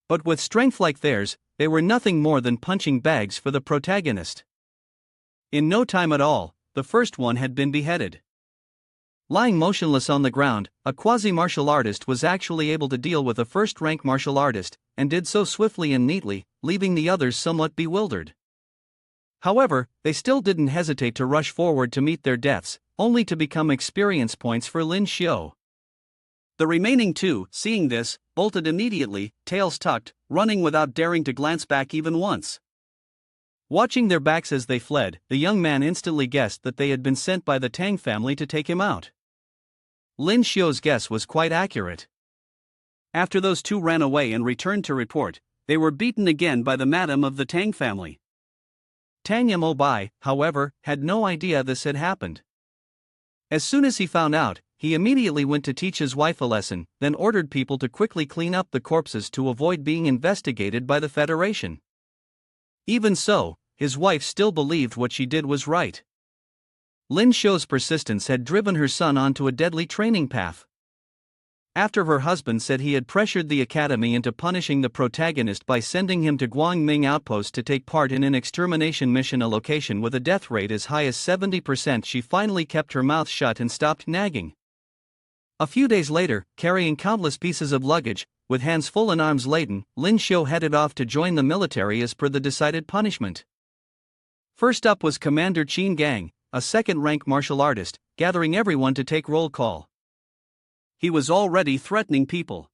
But with strength like theirs, they were nothing more than punching bags for the protagonist. In no time at all, the first one had been beheaded. Lying motionless on the ground, a quasi-martial artist was actually able to deal with a first-rank martial artist, and did so swiftly and neatly, leaving the others somewhat bewildered. However, they still didn't hesitate to rush forward to meet their deaths, only to become experience points for Lyn Shio. The remaining two, seeing this, bolted immediately, tails tucked, running without daring to glance back even once. Watching their backs as they fled, the young man instantly guessed that they had been sent by the Tang family to take him out. Lyn Shio's guess was quite accurate. After those two ran away and returned to report, they were beaten again by the madam of the Tang family. Tang Yamobai, however, had no idea this had happened. As soon as he found out, he immediately went to teach his wife a lesson, then ordered people to quickly clean up the corpses to avoid being investigated by the Federation. Even so, his wife still believed what she did was right. Lyn Shio's persistence had driven her son onto a deadly training path. After her husband said he had pressured the academy into punishing the protagonist by sending him to Guangming outpost to take part in an extermination mission, a location with a death rate as high as 70%, she finally kept her mouth shut and stopped nagging. A few days later, carrying countless pieces of luggage, with hands full and arms laden, Lyn Shio headed off to join the military as per the decided punishment. First up was Commander Qin Gang, a second-rank martial artist, gathering everyone to take roll call. He was already threatening people.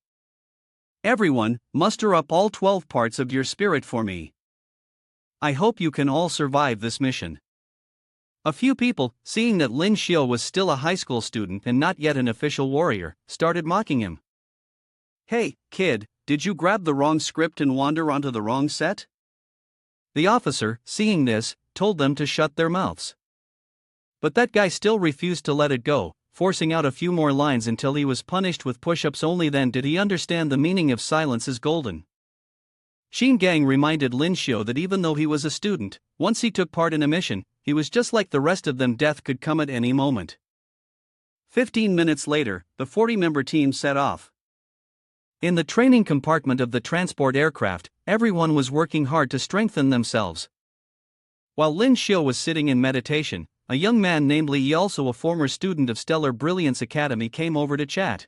"Everyone, muster up all 12 parts of your spirit for me. I hope you can all survive this mission." A few people, seeing that Lyn Shio was still a high school student and not yet an official warrior, started mocking him. "Hey, kid, did you grab the wrong script and wander onto the wrong set?" The officer, seeing this, told them to shut their mouths. But that guy still refused to let it go, forcing out a few more lines until he was punished with push-ups. Only then did he understand the meaning of silence is golden. Qin Gang reminded Lyn Shio that even though he was a student, once he took part in a mission, he was just like the rest of them. Death could come at any moment. 15 minutes later, the 40-member team set off. In the training compartment of the transport aircraft, everyone was working hard to strengthen themselves. While Lyn Shio was sitting in meditation, a young man named Yi, also a former student of Stellar Brilliance Academy, came over to chat.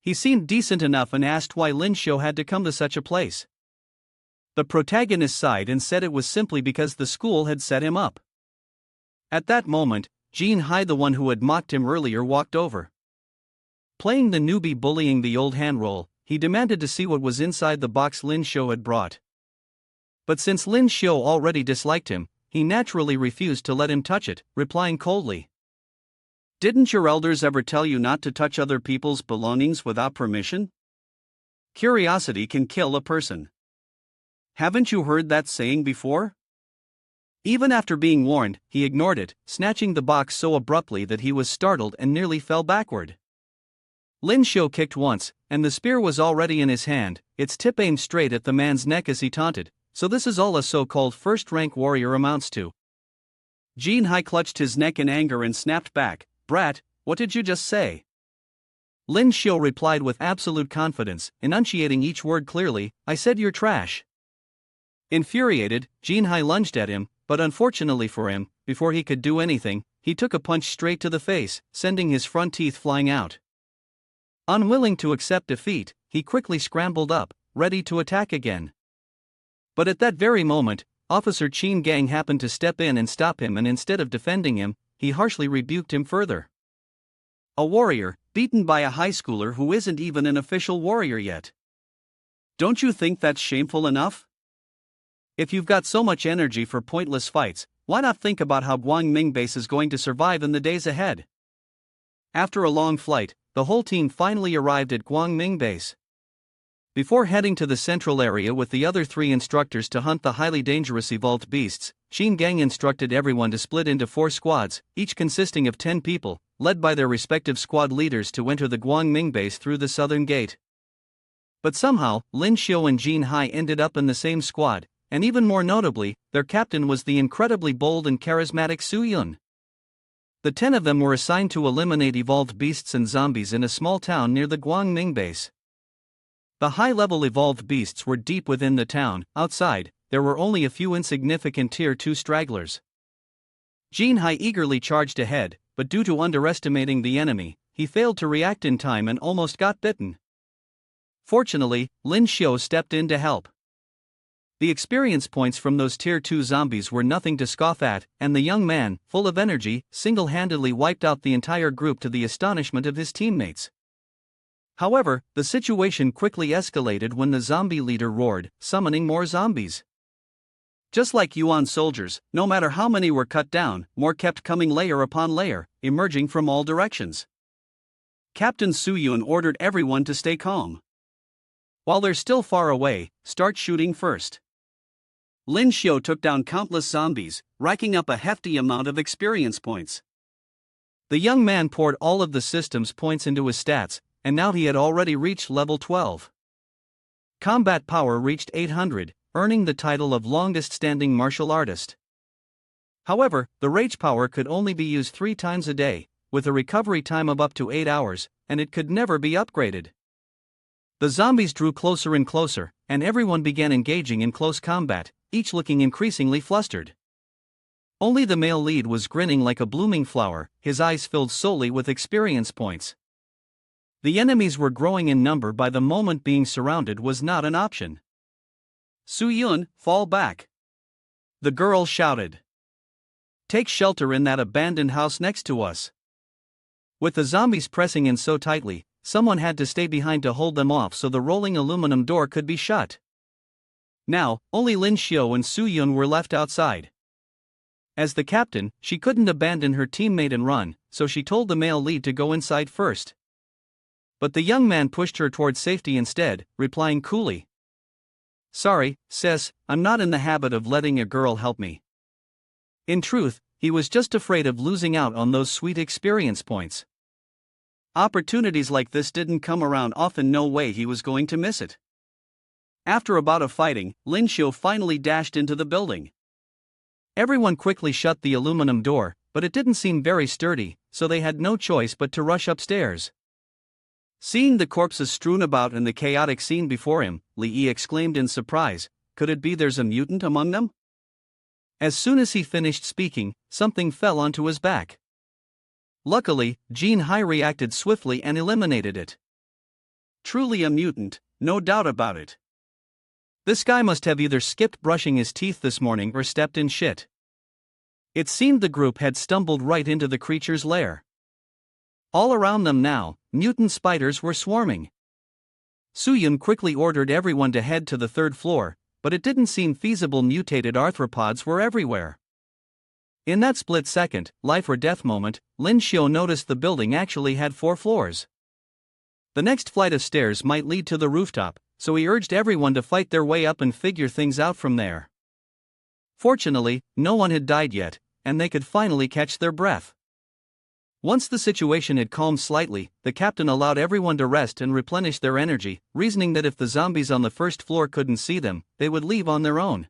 He seemed decent enough and asked why Lyn Shio had to come to such a place. The protagonist sighed and said it was simply because the school had set him up. At that moment, Jin Hai, the one who had mocked him earlier, walked over. Playing the newbie bullying the old hand role, he demanded to see what was inside the box Lyn Shio had brought. But since Lyn Shio already disliked him, he naturally refused to let him touch it, replying coldly. "Didn't your elders ever tell you not to touch other people's belongings without permission? Curiosity can kill a person. Haven't you heard that saying before?" Even after being warned, he ignored it, snatching the box so abruptly that he was startled and nearly fell backward. Lyn Shio kicked once, and the spear was already in his hand, its tip aimed straight at the man's neck as he taunted, "So this is all a so-called first-rank warrior amounts to." Jin Hai clutched his neck in anger and snapped back, "Brat, what did you just say?" Lyn Shio replied with absolute confidence, enunciating each word clearly, "I said you're trash." Infuriated, Jin Hai lunged at him, but unfortunately for him, before he could do anything, he took a punch straight to the face, sending his front teeth flying out. Unwilling to accept defeat, he quickly scrambled up, ready to attack again. But at that very moment, Officer Qin Gang happened to step in and stop him, and instead of defending him, he harshly rebuked him further. A warrior, beaten by a high schooler who isn't even an official warrior yet. Don't you think that's shameful enough? If you've got so much energy for pointless fights, why not think about how Guangming Base is going to survive in the days ahead? After a long flight, the whole team finally arrived at Guangming Base. Before heading to the central area with the other 3 instructors to hunt the highly dangerous evolved beasts, Qin Gang instructed everyone to split into 4 squads, each consisting of 10 people, led by their respective squad leaders, to enter the Guangming Base through the southern gate. But somehow, Lyn Shio and Jin Hai ended up in the same squad, and even more notably, their captain was the incredibly bold and charismatic Su-yun. The 10 of them were assigned to eliminate evolved beasts and zombies in a small town near the Guangming Base. The high-level evolved beasts were deep within the town. Outside, there were only a few insignificant Tier 2 stragglers. Jin Hai eagerly charged ahead, but due to underestimating the enemy, he failed to react in time and almost got bitten. Fortunately, Lyn Shio stepped in to help. The experience points from those Tier 2 zombies were nothing to scoff at, and the young man, full of energy, single-handedly wiped out the entire group to the astonishment of his teammates. However, the situation quickly escalated when the zombie leader roared, summoning more zombies. Just like Yuan soldiers, no matter how many were cut down, more kept coming layer upon layer, emerging from all directions. Captain Su-yun ordered everyone to stay calm. While they're still far away, start shooting first. Lyn Shio took down countless zombies, racking up a hefty amount of experience points. The young man poured all of the system's points into his stats, and now he had already reached level 12. Combat power reached 800, earning the title of longest-standing martial artist. However, the rage power could only be used 3 times a day, with a recovery time of up to 8 hours, and it could never be upgraded. The zombies drew closer and closer, and everyone began engaging in close combat, each looking increasingly flustered. Only the male lead was grinning like a blooming flower, his eyes filled solely with experience points. The enemies were growing in number. By the moment being surrounded was not an option. "Su-yun, fall back!" the girl shouted. "Take shelter in that abandoned house next to us." With the zombies pressing in so tightly, someone had to stay behind to hold them off so the rolling aluminum door could be shut. Now, only Lyn Shio and Su-yun were left outside. As the captain, she couldn't abandon her teammate and run, so she told the male lead to go inside first. But the young man pushed her towards safety instead, replying coolly, "Sorry, sis, I'm not in the habit of letting a girl help me." In truth, he was just afraid of losing out on those sweet experience points. Opportunities like this didn't come around often, no way he was going to miss it. After a bout of fighting, Lyn Shio finally dashed into the building. Everyone quickly shut the aluminum door, but it didn't seem very sturdy, so they had no choice but to rush upstairs. Seeing the corpses strewn about and the chaotic scene before him, Li exclaimed in surprise, "Could it be there's a mutant among them?" As soon as he finished speaking, something fell onto his back. Luckily, Jin Hai reacted swiftly and eliminated it. Truly a mutant, no doubt about it. This guy must have either skipped brushing his teeth this morning or stepped in shit. It seemed the group had stumbled right into the creature's lair. All around them now, mutant spiders were swarming. Suyun quickly ordered everyone to head to the third floor, but it didn't seem feasible. Mutated arthropods were everywhere. In that split second, life or death moment, Lyn Shio noticed the building actually had 4 floors. The next flight of stairs might lead to the rooftop, so he urged everyone to fight their way up and figure things out from there. Fortunately, no one had died yet, and they could finally catch their breath. Once the situation had calmed slightly, the captain allowed everyone to rest and replenish their energy, reasoning that if the zombies on the first floor couldn't see them, they would leave on their own.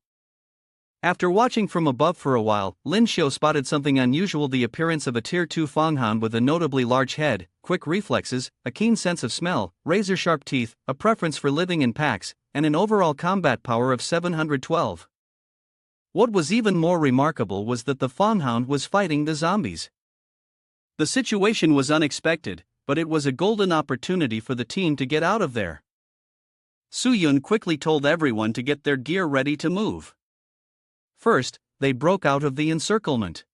After watching from above for a while, Lyn Shio spotted something unusual: the appearance of a Tier 2 fanghound with a notably large head, quick reflexes, a keen sense of smell, razor-sharp teeth, a preference for living in packs, and an overall combat power of 712. What was even more remarkable was that the fanghound was fighting the zombies. The situation was unexpected, but it was a golden opportunity for the team to get out of there. Suyun quickly told everyone to get their gear ready to move. First, they broke out of the encirclement.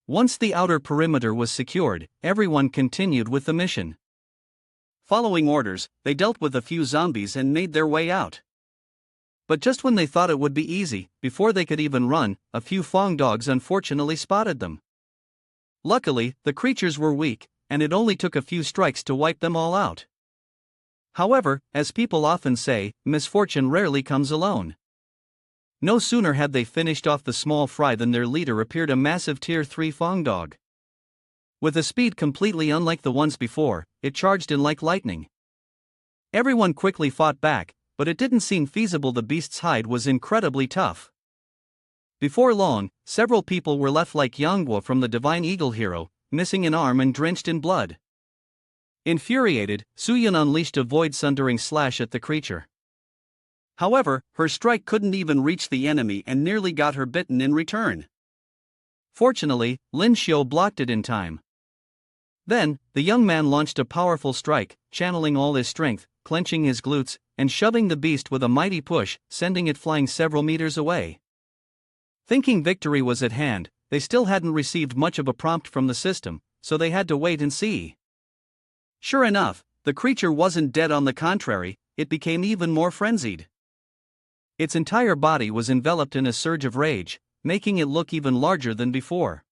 Once the outer perimeter was secured, everyone continued with the mission. Following orders, they dealt with a few zombies and made their way out. But just when they thought it would be easy, before they could even run, a few fang dogs unfortunately spotted them. Luckily, the creatures were weak, and it only took a few strikes to wipe them all out. However, as people often say, misfortune rarely comes alone. No sooner had they finished off the small fry than their leader appeared, a massive Tier 3 fang dog. With a speed completely unlike the ones before, it charged in like lightning. Everyone quickly fought back, but it didn't seem feasible. The beast's hide was incredibly tough. Before long, several people were left like Yanghua from the Divine Eagle hero, missing an arm and drenched in blood. Infuriated, Suyun unleashed a void sundering slash at the creature. However, her strike couldn't even reach the enemy and nearly got her bitten in return. Fortunately, Lyn Shio blocked it in time. Then, the young man launched a powerful strike, channeling all his strength, clenching his glutes, and shoving the beast with a mighty push, sending it flying several meters away. Thinking victory was at hand, they still hadn't received much of a prompt from the system, so they had to wait and see. Sure enough, the creature wasn't dead. On the contrary, it became even more frenzied. Its entire body was enveloped in a surge of rage, making it look even larger than before.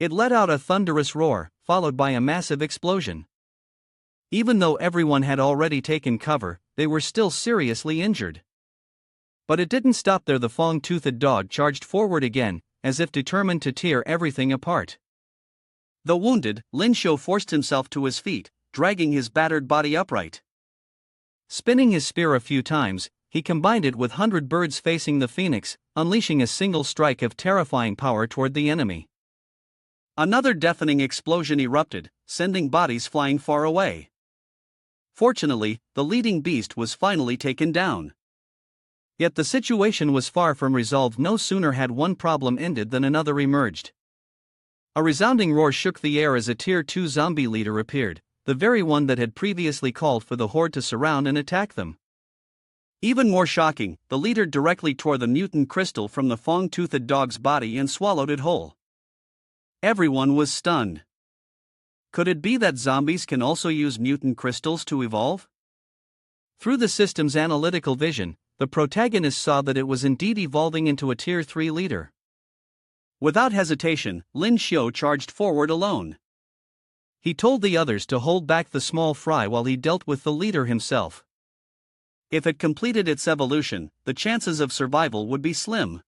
It let out a thunderous roar, followed by a massive explosion. Even though everyone had already taken cover, they were still seriously injured. But it didn't stop there. The fang-toothed dog charged forward again, as if determined to tear everything apart. Though wounded, Lyn Shio forced himself to his feet, dragging his battered body upright. Spinning his spear a few times, he combined it with 100 birds facing the phoenix, unleashing a single strike of terrifying power toward the enemy. Another deafening explosion erupted, sending bodies flying far away. Fortunately, the leading beast was finally taken down. Yet the situation was far from resolved. No sooner had one problem ended than another emerged. A resounding roar shook the air as a Tier 2 zombie leader appeared, the very one that had previously called for the horde to surround and attack them. Even more shocking, the leader directly tore the mutant crystal from the fang-toothed dog's body and swallowed it whole. Everyone was stunned. Could it be that zombies can also use mutant crystals to evolve? Through the system's analytical vision, the protagonist saw that it was indeed evolving into a Tier 3 leader. Without hesitation, Lyn Shio charged forward alone. He told the others to hold back the small fry while he dealt with the leader himself. If it completed its evolution, the chances of survival would be slim.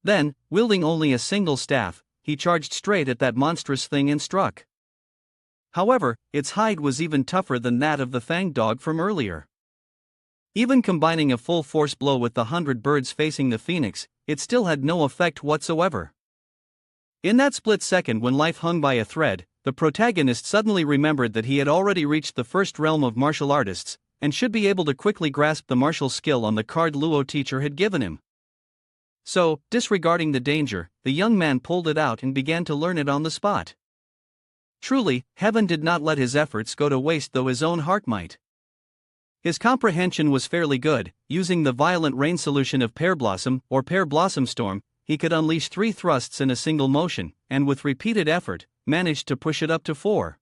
Then, wielding only a single staff, he charged straight at that monstrous thing and struck. However, its hide was even tougher than that of the fanged dog from earlier. Even combining a full force blow with the 100 birds facing the phoenix, it still had no effect whatsoever. In that split second when life hung by a thread, the protagonist suddenly remembered that he had already reached the first realm of martial artists, and should be able to quickly grasp the martial skill on the card Luo teacher had given him. So, disregarding the danger, the young man pulled it out and began to learn it on the spot. Truly, heaven did not let his efforts go to waste, though his own heart might. His comprehension was fairly good. Using the violent rain solution of Pear Blossom or Pear Blossom Storm, he could unleash 3 thrusts in a single motion, and with repeated effort, managed to push it up to 4.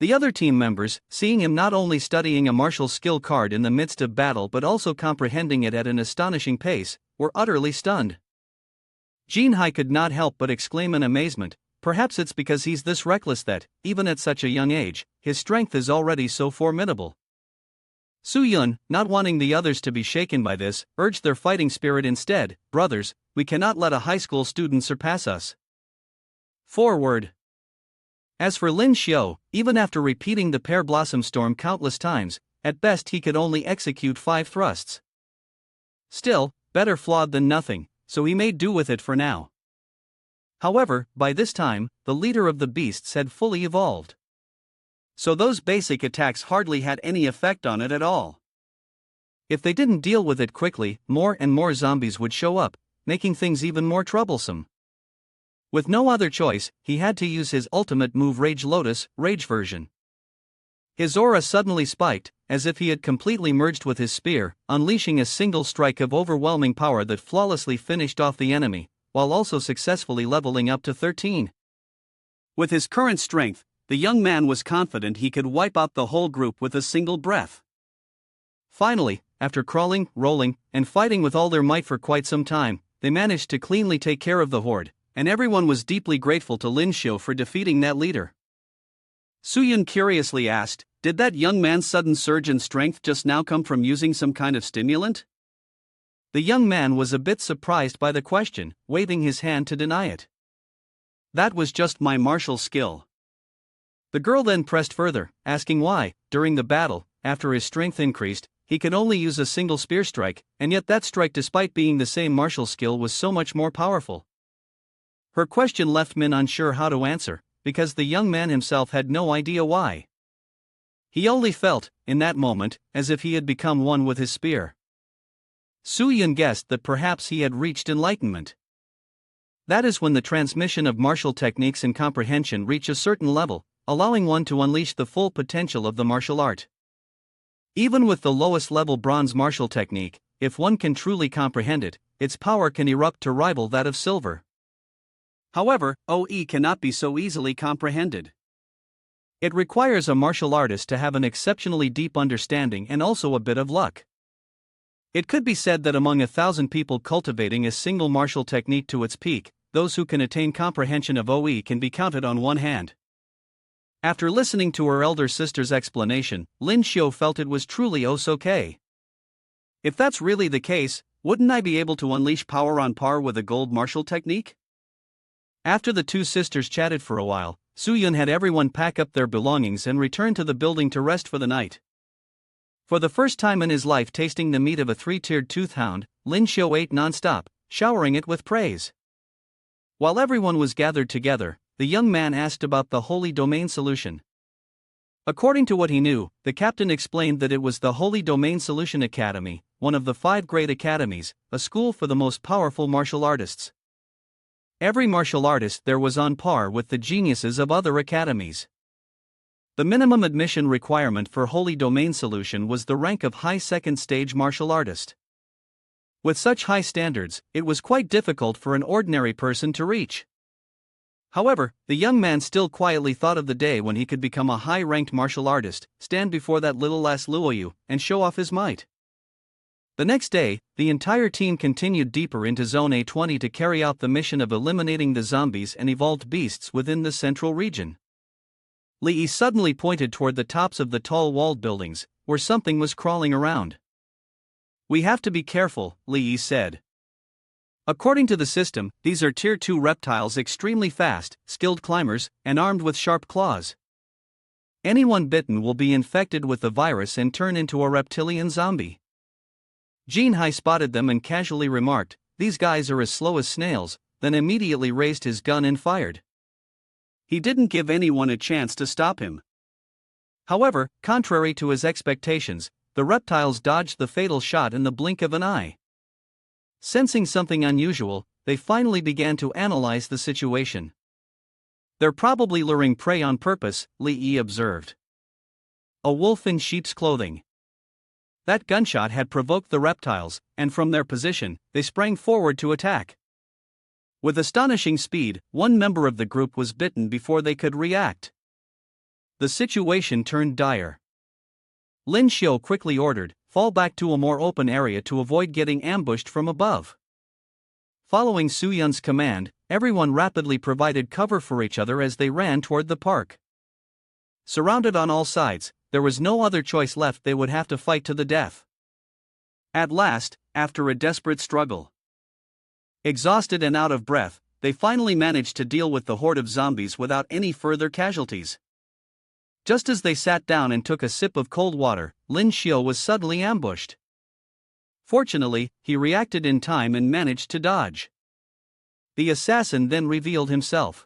The other team members, seeing him not only studying a martial skill card in the midst of battle but also comprehending it at an astonishing pace, were utterly stunned. Jinhai could not help but exclaim in amazement, perhaps it's because he's this reckless that, even at such a young age, his strength is already so formidable. Su-yun, not wanting the others to be shaken by this, urged their fighting spirit instead. Brothers, we cannot let a high school student surpass us. Forward. As for Lyn Shio, even after repeating the pear blossom storm countless times, at best he could only execute 5 thrusts. Still, better flawed than nothing, so he made do with it for now. However, by this time, the leader of the beasts had fully evolved. So those basic attacks hardly had any effect on it at all. If they didn't deal with it quickly, more and more zombies would show up, making things even more troublesome. With no other choice, he had to use his ultimate move Rage Lotus, Rage version. His aura suddenly spiked, as if he had completely merged with his spear, unleashing a single strike of overwhelming power that flawlessly finished off the enemy, while also successfully leveling up to 13. With his current strength, the young man was confident he could wipe out the whole group with a single breath. Finally, after crawling, rolling, and fighting with all their might for quite some time, they managed to cleanly take care of the horde, and everyone was deeply grateful to Lyn Shio for defeating that leader. Su-yun curiously asked, did that young man's sudden surge in strength just now come from using some kind of stimulant? The young man was a bit surprised by the question, waving his hand to deny it. That was just my martial skill. The girl then pressed further, asking why, during the battle, after his strength increased, he could only use a single spear strike, and yet that strike despite being the same martial skill was so much more powerful. Her question left Min unsure how to answer, because the young man himself had no idea why. He only felt, in that moment, as if he had become one with his spear. Su-yun guessed that perhaps he had reached enlightenment. That is when the transmission of martial techniques and comprehension reach a certain level, allowing one to unleash the full potential of the martial art. Even with the lowest level bronze martial technique, if one can truly comprehend it, its power can erupt to rival that of silver. However, OE cannot be so easily comprehended. It requires a martial artist to have an exceptionally deep understanding and also a bit of luck. It could be said that among 1,000 people cultivating a single martial technique to its peak, those who can attain comprehension of OE can be counted on one hand. After listening to her elder sister's explanation, Lyn Shio felt it was truly oh-so-okay. If that's really the case, wouldn't I be able to unleash power on par with a gold martial technique? After the two sisters chatted for a while, Su-yun had everyone pack up their belongings and return to the building to rest for the night. For the first time in his life tasting the meat of a 3-tiered tooth hound, Lyn Shio ate non-stop, showering it with praise. While everyone was gathered together, the young man asked about the Holy Domain Solution. According to what he knew, the captain explained that it was the Holy Domain Solution Academy, one of the 5 great academies, a school for the most powerful martial artists. Every martial artist there was on par with the geniuses of other academies. The minimum admission requirement for Holy Domain Solution was the rank of high second stage martial artist. With such high standards, it was quite difficult for an ordinary person to reach. However, the young man still quietly thought of the day when he could become a high-ranked martial artist, stand before that little lass Luoyu, and show off his might. The next day, the entire team continued deeper into Zone A20 to carry out the mission of eliminating the zombies and evolved beasts within the central region. Lee suddenly pointed toward the tops of the tall walled buildings, where something was crawling around. We have to be careful, Lee said. According to the system, these are Tier 2 reptiles extremely fast, skilled climbers, and armed with sharp claws. Anyone bitten will be infected with the virus and turn into a reptilian zombie. Jinhai spotted them and casually remarked, "These guys are as slow as snails," then immediately raised his gun and fired. He didn't give anyone a chance to stop him. However, contrary to his expectations, the reptiles dodged the fatal shot in the blink of an eye. Sensing something unusual, they finally began to analyze the situation. "They're probably luring prey on purpose," Lee observed. A wolf in sheep's clothing. That gunshot had provoked the reptiles, and from their position, they sprang forward to attack. With astonishing speed, one member of the group was bitten before they could react. The situation turned dire. Lyn Shio quickly ordered, "Fall back to a more open area to avoid getting ambushed from above." Following Su Yun's command, everyone rapidly provided cover for each other as they ran toward the park. Surrounded on all sides, there was no other choice left, they would have to fight to the death. At last, after a desperate struggle, exhausted and out of breath, they finally managed to deal with the horde of zombies without any further casualties. Just as they sat down and took a sip of cold water, Lyn Shio was suddenly ambushed. Fortunately, he reacted in time and managed to dodge. The assassin then revealed himself.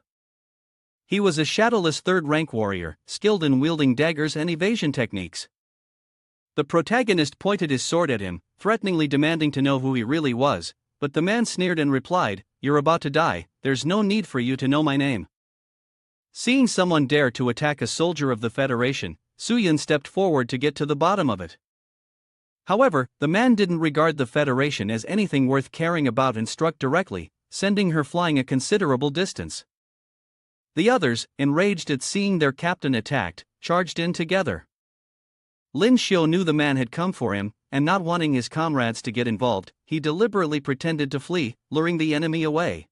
He was a shadowless third-rank warrior, skilled in wielding daggers and evasion techniques. The protagonist pointed his sword at him, threateningly demanding to know who he really was, but the man sneered and replied, "You're about to die, there's no need for you to know my name." Seeing someone dare to attack a soldier of the Federation, Su Yun stepped forward to get to the bottom of it. However, the man didn't regard the Federation as anything worth caring about and struck directly, sending her flying a considerable distance. The others, enraged at seeing their captain attacked, charged in together. Lyn Shio knew the man had come for him, and not wanting his comrades to get involved, he deliberately pretended to flee, luring the enemy away.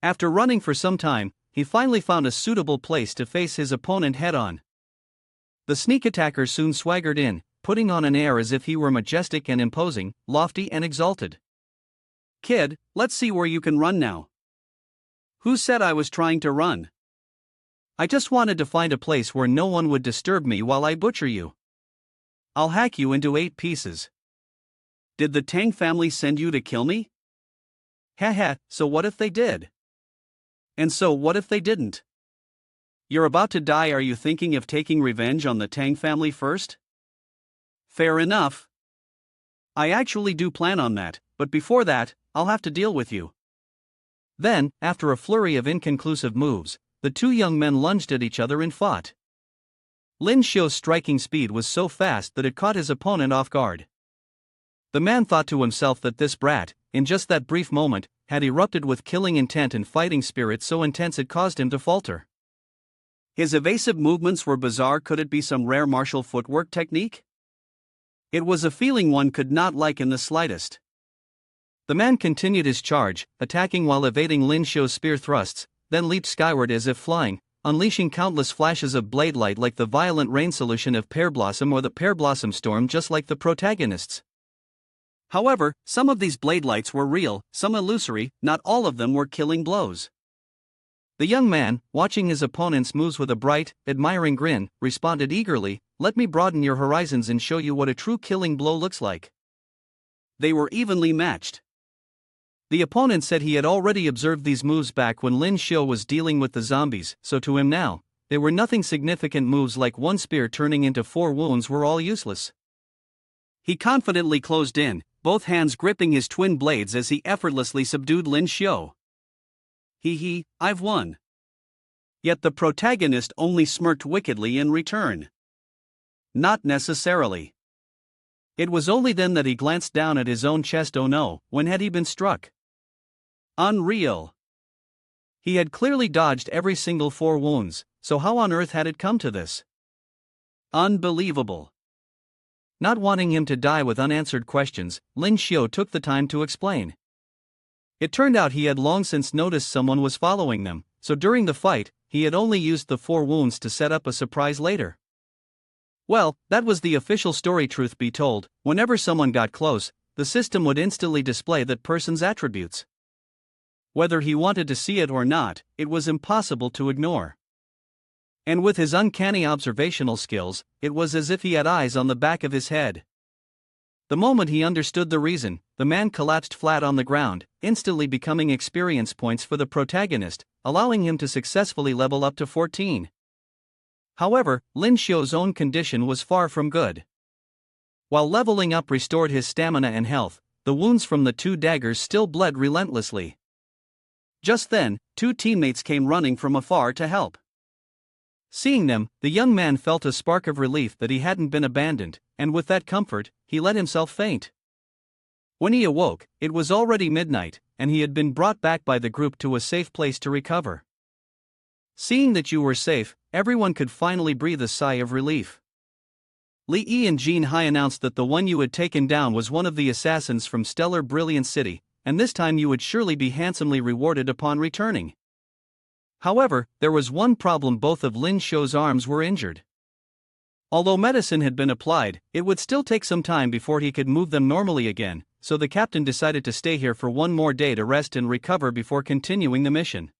After running for some time, he finally found a suitable place to face his opponent head-on. The sneak attacker soon swaggered in, putting on an air as if he were majestic and imposing, lofty and exalted. "Kid, let's see where you can run now." "Who said I was trying to run? I just wanted to find a place where no one would disturb me while I butcher you. I'll hack you into 8 pieces. Did the Tang family send you to kill me?" "Haha, so what if they did? And so what if they didn't? You're about to die, are you thinking of taking revenge on the Tang family first? Fair enough. I actually do plan on that, but before that, I'll have to deal with you." Then, after a flurry of inconclusive moves, the two young men lunged at each other and fought. Lyn Shio's striking speed was so fast that it caught his opponent off guard. The man thought to himself that this brat, in just that brief moment, had erupted with killing intent and fighting spirit so intense it caused him to falter. His evasive movements were bizarre. Could it be some rare martial footwork technique? It was a feeling one could not like in the slightest. The man continued his charge, attacking while evading Lyn Shio's spear thrusts, then leaped skyward as if flying, unleashing countless flashes of blade light like the violent rain solution of Pear Blossom or the Pear Blossom Storm, just like the protagonists. However, some of these blade lights were real, some illusory, not all of them were killing blows. The young man, watching his opponent's moves with a bright, admiring grin, responded eagerly, "Let me broaden your horizons and show you what a true killing blow looks like." They were evenly matched. The opponent said he had already observed these moves back when Lyn Shio was dealing with the zombies, so to him now, they were nothing significant. Moves like one spear turning into 4 wounds were all useless. He confidently closed in, both hands gripping his twin blades as he effortlessly subdued Lyn Shio. "Hee, I've won." Yet the protagonist only smirked wickedly in return. Not necessarily. It was only then that he glanced down at his own chest. Oh no, when had he been struck? Unreal. He had clearly dodged every single 4 wounds, so how on earth had it come to this? Unbelievable. Not wanting him to die with unanswered questions, Lyn Shio took the time to explain. It turned out he had long since noticed someone was following them, so during the fight, he had only used the 4 wounds to set up a surprise later. Well, that was the official story. Truth be told, whenever someone got close, the system would instantly display that person's attributes. Whether he wanted to see it or not, it was impossible to ignore. And with his uncanny observational skills, it was as if he had eyes on the back of his head. The moment he understood the reason, the man collapsed flat on the ground, instantly becoming experience points for the protagonist, allowing him to successfully level up to 14. However, Lyn Shio's own condition was far from good. While leveling up restored his stamina and health, the wounds from the 2 daggers still bled relentlessly. Just then, 2 teammates came running from afar to help. Seeing them, the young man felt a spark of relief that he hadn't been abandoned, and with that comfort, he let himself faint. When he awoke, it was already midnight, and he had been brought back by the group to a safe place to recover. Seeing that you were safe, everyone could finally breathe a sigh of relief. Li Yi and Jin Hai announced that the one you had taken down was one of the assassins from Stellar Brilliant City, and this time you would surely be handsomely rewarded upon returning. However, there was one problem: both of Lyn Shio's arms were injured. Although medicine had been applied, it would still take some time before he could move them normally again, so the captain decided to stay here for one more day to rest and recover before continuing the mission.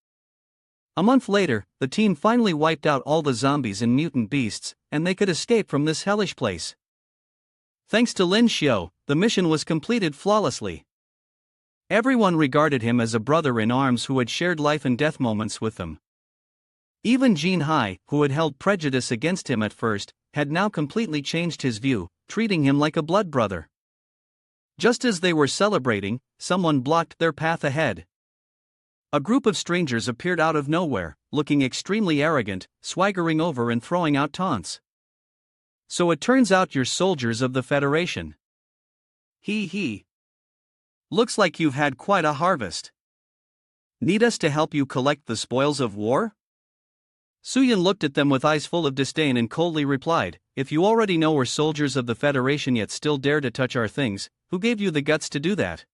A month later, the team finally wiped out all the zombies and mutant beasts, and they could escape from this hellish place. Thanks to Lyn Shio, the mission was completed flawlessly. Everyone regarded him as a brother in arms who had shared life and death moments with them. Even Jin Hai, who had held prejudice against him at first, had now completely changed his view, treating him like a blood brother. Just as they were celebrating, someone blocked their path ahead. A group of strangers appeared out of nowhere, looking extremely arrogant, swaggering over and throwing out taunts. So it turns out you're soldiers of the Federation. Hee hee. Looks like you've had quite a harvest. Need us to help you collect the spoils of war? Suyin looked at them with eyes full of disdain and coldly replied, "If you already know we're soldiers of the Federation yet still dare to touch our things, who gave you the guts to do that?"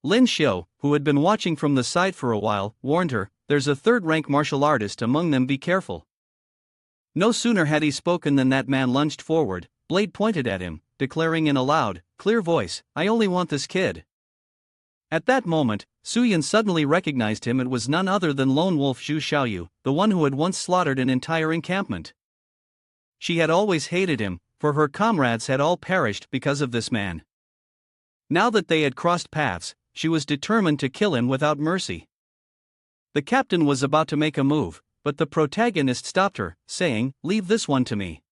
Lyn Shio, who had been watching from the side for a while, warned her, "There's a third-rank martial artist among them, be careful." No sooner had he spoken than that man lunged forward, blade pointed at him, declaring in a loud, clear voice, "I only want this kid." At that moment, Suyin suddenly recognized him. It was none other than Lone Wolf Zhu Xiaoyu, the one who had once slaughtered an entire encampment. She had always hated him, for her comrades had all perished because of this man. Now that they had crossed paths, she was determined to kill him without mercy. The captain was about to make a move, but the protagonist stopped her, saying, "Leave this one to me."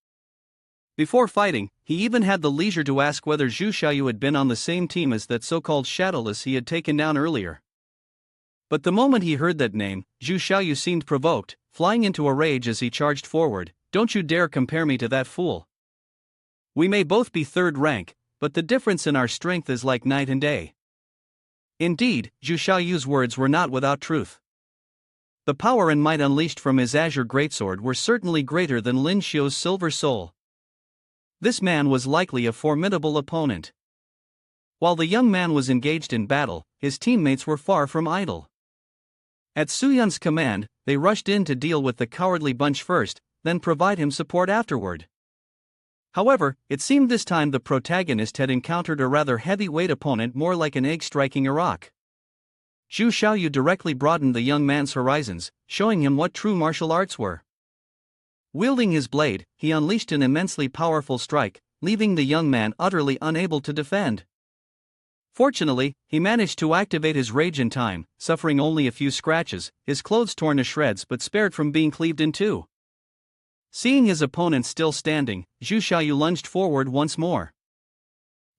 Before fighting, he even had the leisure to ask whether Zhu Xiaoyu had been on the same team as that so-called shadowless he had taken down earlier. But the moment he heard that name, Zhu Xiaoyu seemed provoked, flying into a rage as he charged forward. "Don't you dare compare me to that fool. We may both be third rank, but the difference in our strength is like night and day." Indeed, Zhu Xiaoyu's words were not without truth. The power and might unleashed from his azure greatsword were certainly greater than Lyn Shio's silver soul. This man was likely a formidable opponent. While the young man was engaged in battle, his teammates were far from idle. At Suyun's command, they rushed in to deal with the cowardly bunch first, then provide him support afterward. However, it seemed this time the protagonist had encountered a rather heavyweight opponent, more like an egg striking a rock. Zhu Xiaoyu directly broadened the young man's horizons, showing him what true martial arts were. Wielding his blade, he unleashed an immensely powerful strike, leaving the young man utterly unable to defend. Fortunately, he managed to activate his rage in time, suffering only a few scratches, his clothes torn to shreds but spared from being cleaved in two. Seeing his opponent still standing, Zhu Xiaoyu lunged forward once more.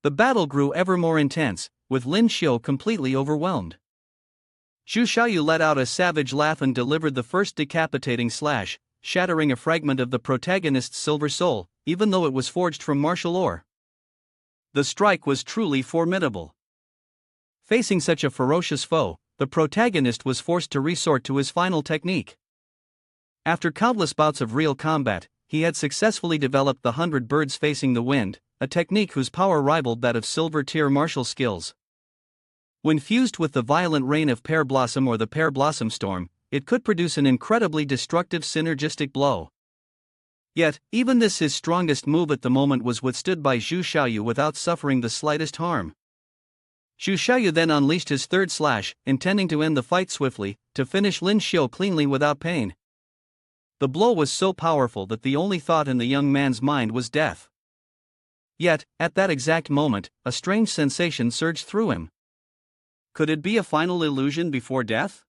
The battle grew ever more intense, with Lyn Shio completely overwhelmed. Zhu Xiaoyu let out a savage laugh and delivered the first decapitating slash, shattering a fragment of the protagonist's silver soul, even though it was forged from martial ore. The strike was truly formidable. Facing such a ferocious foe, the protagonist was forced to resort to his final technique. After countless bouts of real combat, he had successfully developed the 100 birds facing the wind, a technique whose power rivaled that of silver-tier martial skills. When fused with the violent rain of pear blossom or the pear blossom storm, it could produce an incredibly destructive synergistic blow. Yet, even this his strongest move at the moment was withstood by Zhu Xiaoyu without suffering the slightest harm. Zhu Xiaoyu then unleashed his third slash, intending to end the fight swiftly, to finish Lyn Shio cleanly without pain. The blow was so powerful that the only thought in the young man's mind was death. Yet, at that exact moment, a strange sensation surged through him. Could it be a final illusion before death?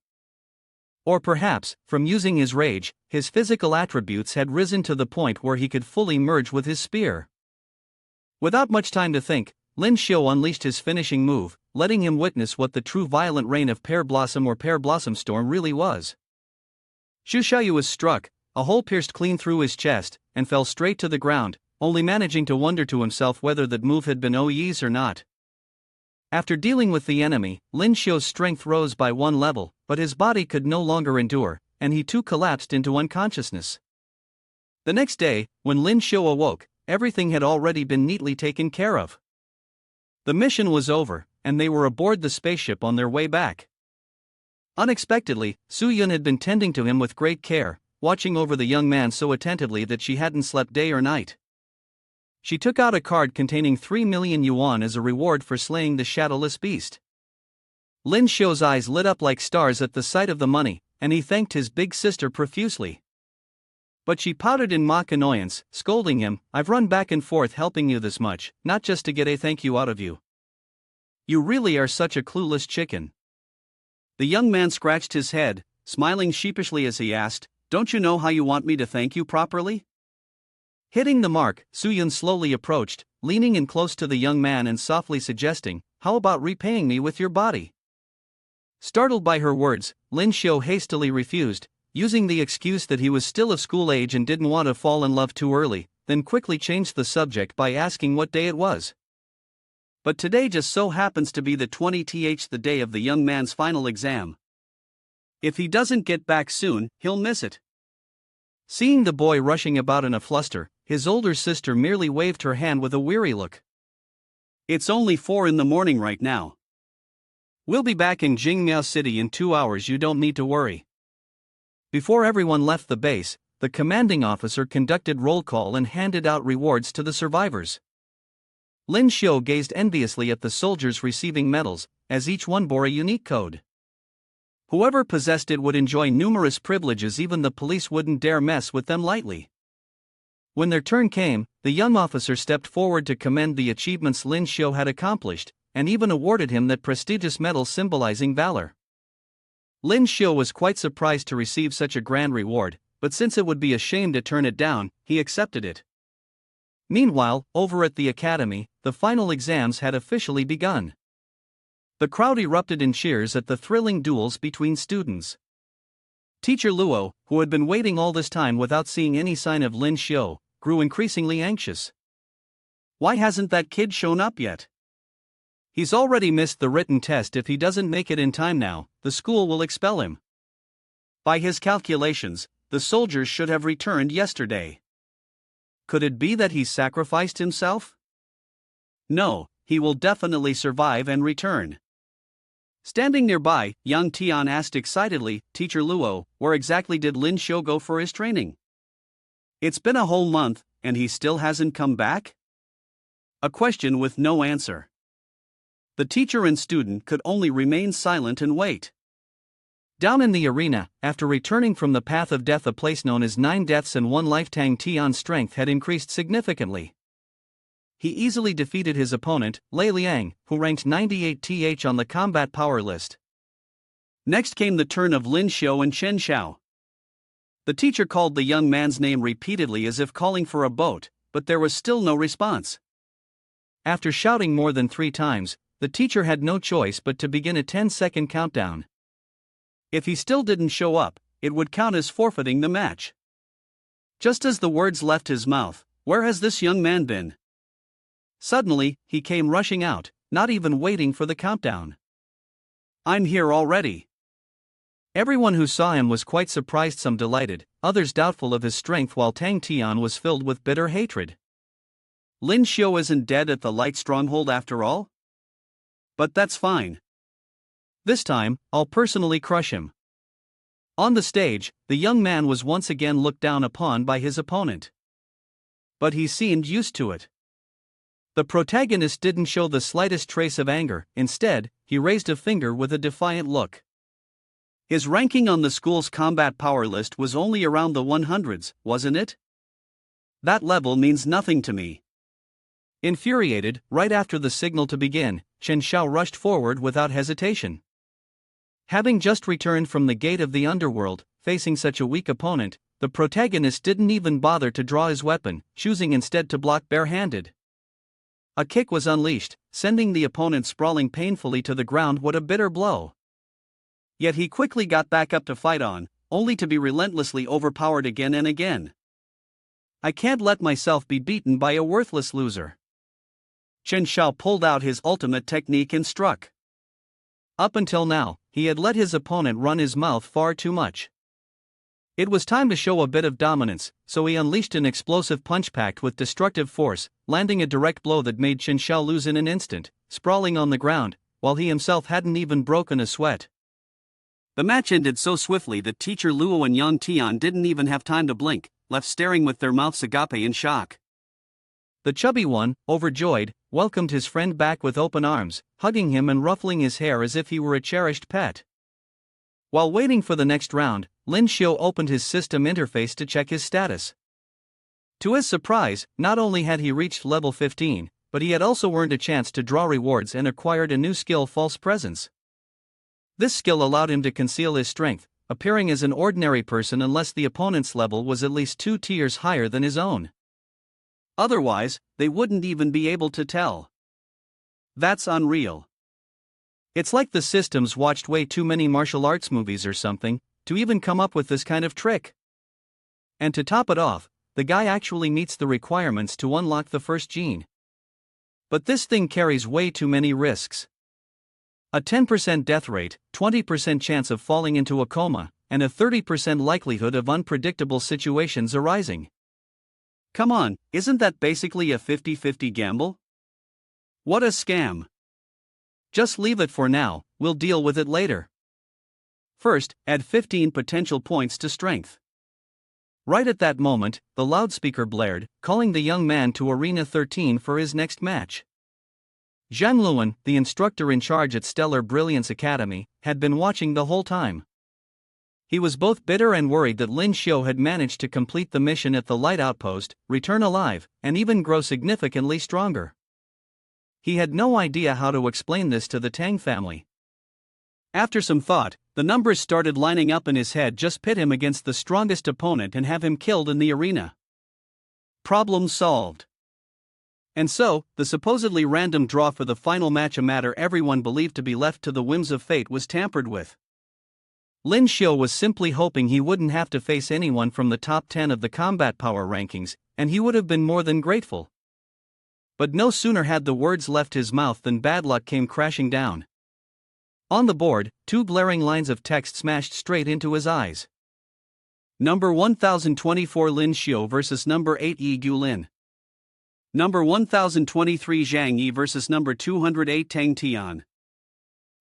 Or perhaps, from using his rage, his physical attributes had risen to the point where he could fully merge with his spear. Without much time to think, Lyn Shio unleashed his finishing move, letting him witness what the true violent rain of pear blossom or pear blossom storm really was. Zhu Xiaoyu was struck, a hole pierced clean through his chest, and fell straight to the ground, only managing to wonder to himself whether that move had been OE's or not. After dealing with the enemy, Lyn Shio's strength rose by one level, but his body could no longer endure, and he too collapsed into unconsciousness. The next day, when Lyn Shio awoke, everything had already been neatly taken care of. The mission was over, and they were aboard the spaceship on their way back. Unexpectedly, Su-yun had been tending to him with great care, watching over the young man so attentively that she hadn't slept day or night. She took out a card containing 3 million yuan as a reward for slaying the shadowless beast. Lyn Shio's eyes lit up like stars at the sight of the money, and he thanked his big sister profusely. But she pouted in mock annoyance, scolding him, "I've run back and forth helping you this much, not just to get a thank you out of you. You really are such a clueless chicken." The young man scratched his head, smiling sheepishly as he asked, "Don't you know how you want me to thank you properly?" Hitting the mark, Su-yun slowly approached, leaning in close to the young man and softly suggesting, "How about repaying me with your body?" Startled by her words, Lyn Shio hastily refused, using the excuse that he was still of school age and didn't want to fall in love too early, then quickly changed the subject by asking what day it was. "But today just so happens to be the 20th, the day of the young man's final exam. If he doesn't get back soon, he'll miss it." Seeing the boy rushing about in a fluster, his older sister merely waved her hand with a weary look. "It's only 4 in the morning right now. We'll be back in Jingmiao City in 2 hours, you don't need to worry." Before everyone left the base, the commanding officer conducted roll call and handed out rewards to the survivors. Lyn Shio gazed enviously at the soldiers receiving medals, as each one bore a unique code. Whoever possessed it would enjoy numerous privileges, even the police wouldn't dare mess with them lightly. When their turn came, the young officer stepped forward to commend the achievements Lyn Shio had accomplished, and even awarded him that prestigious medal symbolizing valor. Lyn Shio was quite surprised to receive such a grand reward, but since it would be a shame to turn it down, he accepted it. Meanwhile, over at the academy, the final exams had officially begun. The crowd erupted in cheers at the thrilling duels between students. Teacher Luo, who had been waiting all this time without seeing any sign of Lyn Shio, grew increasingly anxious. "Why hasn't that kid shown up yet? He's already missed the written test. If he doesn't make it in time now, the school will expel him. By his calculations, the soldiers should have returned yesterday. Could it be that he's sacrificed himself? No, he will definitely survive and return." Standing nearby, young Tian asked excitedly, "Teacher Luo, where exactly did Lyn Shio go for his training? It's been a whole month, and he still hasn't come back?" A question with no answer. The teacher and student could only remain silent and wait. Down in the arena, after returning from the path of death, a place known as 9 deaths and 1 life, Tang Tian's strength had increased significantly. He easily defeated his opponent, Lei Liang, who ranked 98th on the combat power list. Next came the turn of Lyn Shio and Chen Xiao. The teacher called the young man's name repeatedly as if calling for a boat, but there was still no response. After shouting more than 3 times, the teacher had no choice but to begin a 10-second countdown. If he still didn't show up, it would count as forfeiting the match. Just as the words left his mouth, "Where has this young man been?" Suddenly, he came rushing out, not even waiting for the countdown. "I'm here already." Everyone who saw him was quite surprised, some delighted, others doubtful of his strength, while Tang Tian was filled with bitter hatred. Lyn Shio isn't dead at the light stronghold after all? But that's fine. This time, I'll personally crush him. On the stage, the young man was once again looked down upon by his opponent. But he seemed used to it. The protagonist didn't show the slightest trace of anger. Instead, he raised a finger with a defiant look. His ranking on the school's combat power list was only around the 100s, wasn't it? That level means nothing to me. Infuriated, right after the signal to begin, Chen Xiao rushed forward without hesitation. Having just returned from the gate of the underworld, facing such a weak opponent, the protagonist didn't even bother to draw his weapon, choosing instead to block barehanded. A kick was unleashed, sending the opponent sprawling painfully to the ground. What a bitter blow. Yet he quickly got back up to fight on, only to be relentlessly overpowered again and again. I can't let myself be beaten by a worthless loser. Xiao pulled out his ultimate technique and struck. Up until now, he had let his opponent run his mouth far too much. It was time to show a bit of dominance, so he unleashed an explosive punch packed with destructive force, landing a direct blow that made Xiao lose in an instant, sprawling on the ground, while he himself hadn't even broken a sweat. The match ended so swiftly that Teacher Luo and Yang Tian didn't even have time to blink, left staring with their mouths agape in shock. The chubby one, overjoyed, welcomed his friend back with open arms, hugging him and ruffling his hair as if he were a cherished pet. While waiting for the next round, Lyn Shio opened his system interface to check his status. To his surprise, not only had he reached level 15, but he had also earned a chance to draw rewards and acquired a new skill, False Presence. This skill allowed him to conceal his strength, appearing as an ordinary person unless the opponent's level was at least 2 tiers higher than his own. Otherwise, they wouldn't even be able to tell. That's unreal. It's like the systems watched way too many martial arts movies or something, to even come up with this kind of trick. And to top it off, the guy actually meets the requirements to unlock the first gene. But this thing carries way too many risks. A 10% death rate, 20% chance of falling into a coma, and a 30% likelihood of unpredictable situations arising. Come on, isn't that basically a 50-50 gamble? What a scam. Just leave it for now, we'll deal with it later. First, add 15 potential points to strength. Right at that moment, the loudspeaker blared, calling the young man to Arena 13 for his next match. Zhang Luan, the instructor in charge at Stellar Brilliance Academy, had been watching the whole time. He was both bitter and worried that Lyn Shio had managed to complete the mission at the light outpost, return alive, and even grow significantly stronger. He had no idea how to explain this to the Tang family. After some thought, the numbers started lining up in his head. Just pit him against the strongest opponent and have him killed in the arena. Problem solved. And so, the supposedly random draw for the final match, a matter everyone believed to be left to the whims of fate, was tampered with. Lyn Shio was simply hoping he wouldn't have to face anyone from the top 10 of the combat power rankings, and he would have been more than grateful. But no sooner had the words left his mouth than bad luck came crashing down. On the board, 2 glaring lines of text smashed straight into his eyes. Number 1024 Lyn Shio versus number 8 Yigu Lin. Number 1023 Zhang Yi versus number 208 Tang Tian.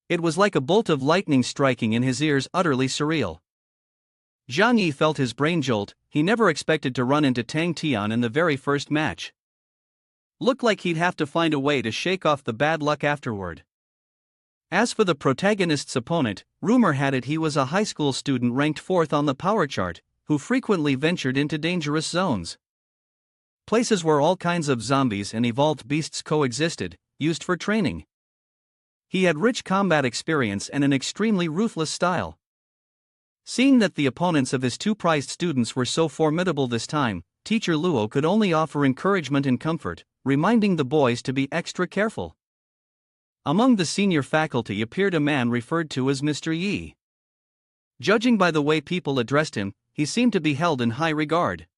It was like a bolt of lightning striking in his ears, utterly surreal. Zhang Yi felt his brain jolt. He never expected to run into Tang Tian in the very first match. Looked like he'd have to find a way to shake off the bad luck afterward. As for the protagonist's opponent, rumor had it he was a high school student ranked 4th on the power chart, who frequently ventured into dangerous zones. Places where all kinds of zombies and evolved beasts coexisted, used for training. He had rich combat experience and an extremely ruthless style. Seeing that the opponents of his 2 prized students were so formidable this time, Teacher Luo could only offer encouragement and comfort, reminding the boys to be extra careful. Among the senior faculty appeared a man referred to as Mr. Yi. Judging by the way people addressed him, he seemed to be held in high regard.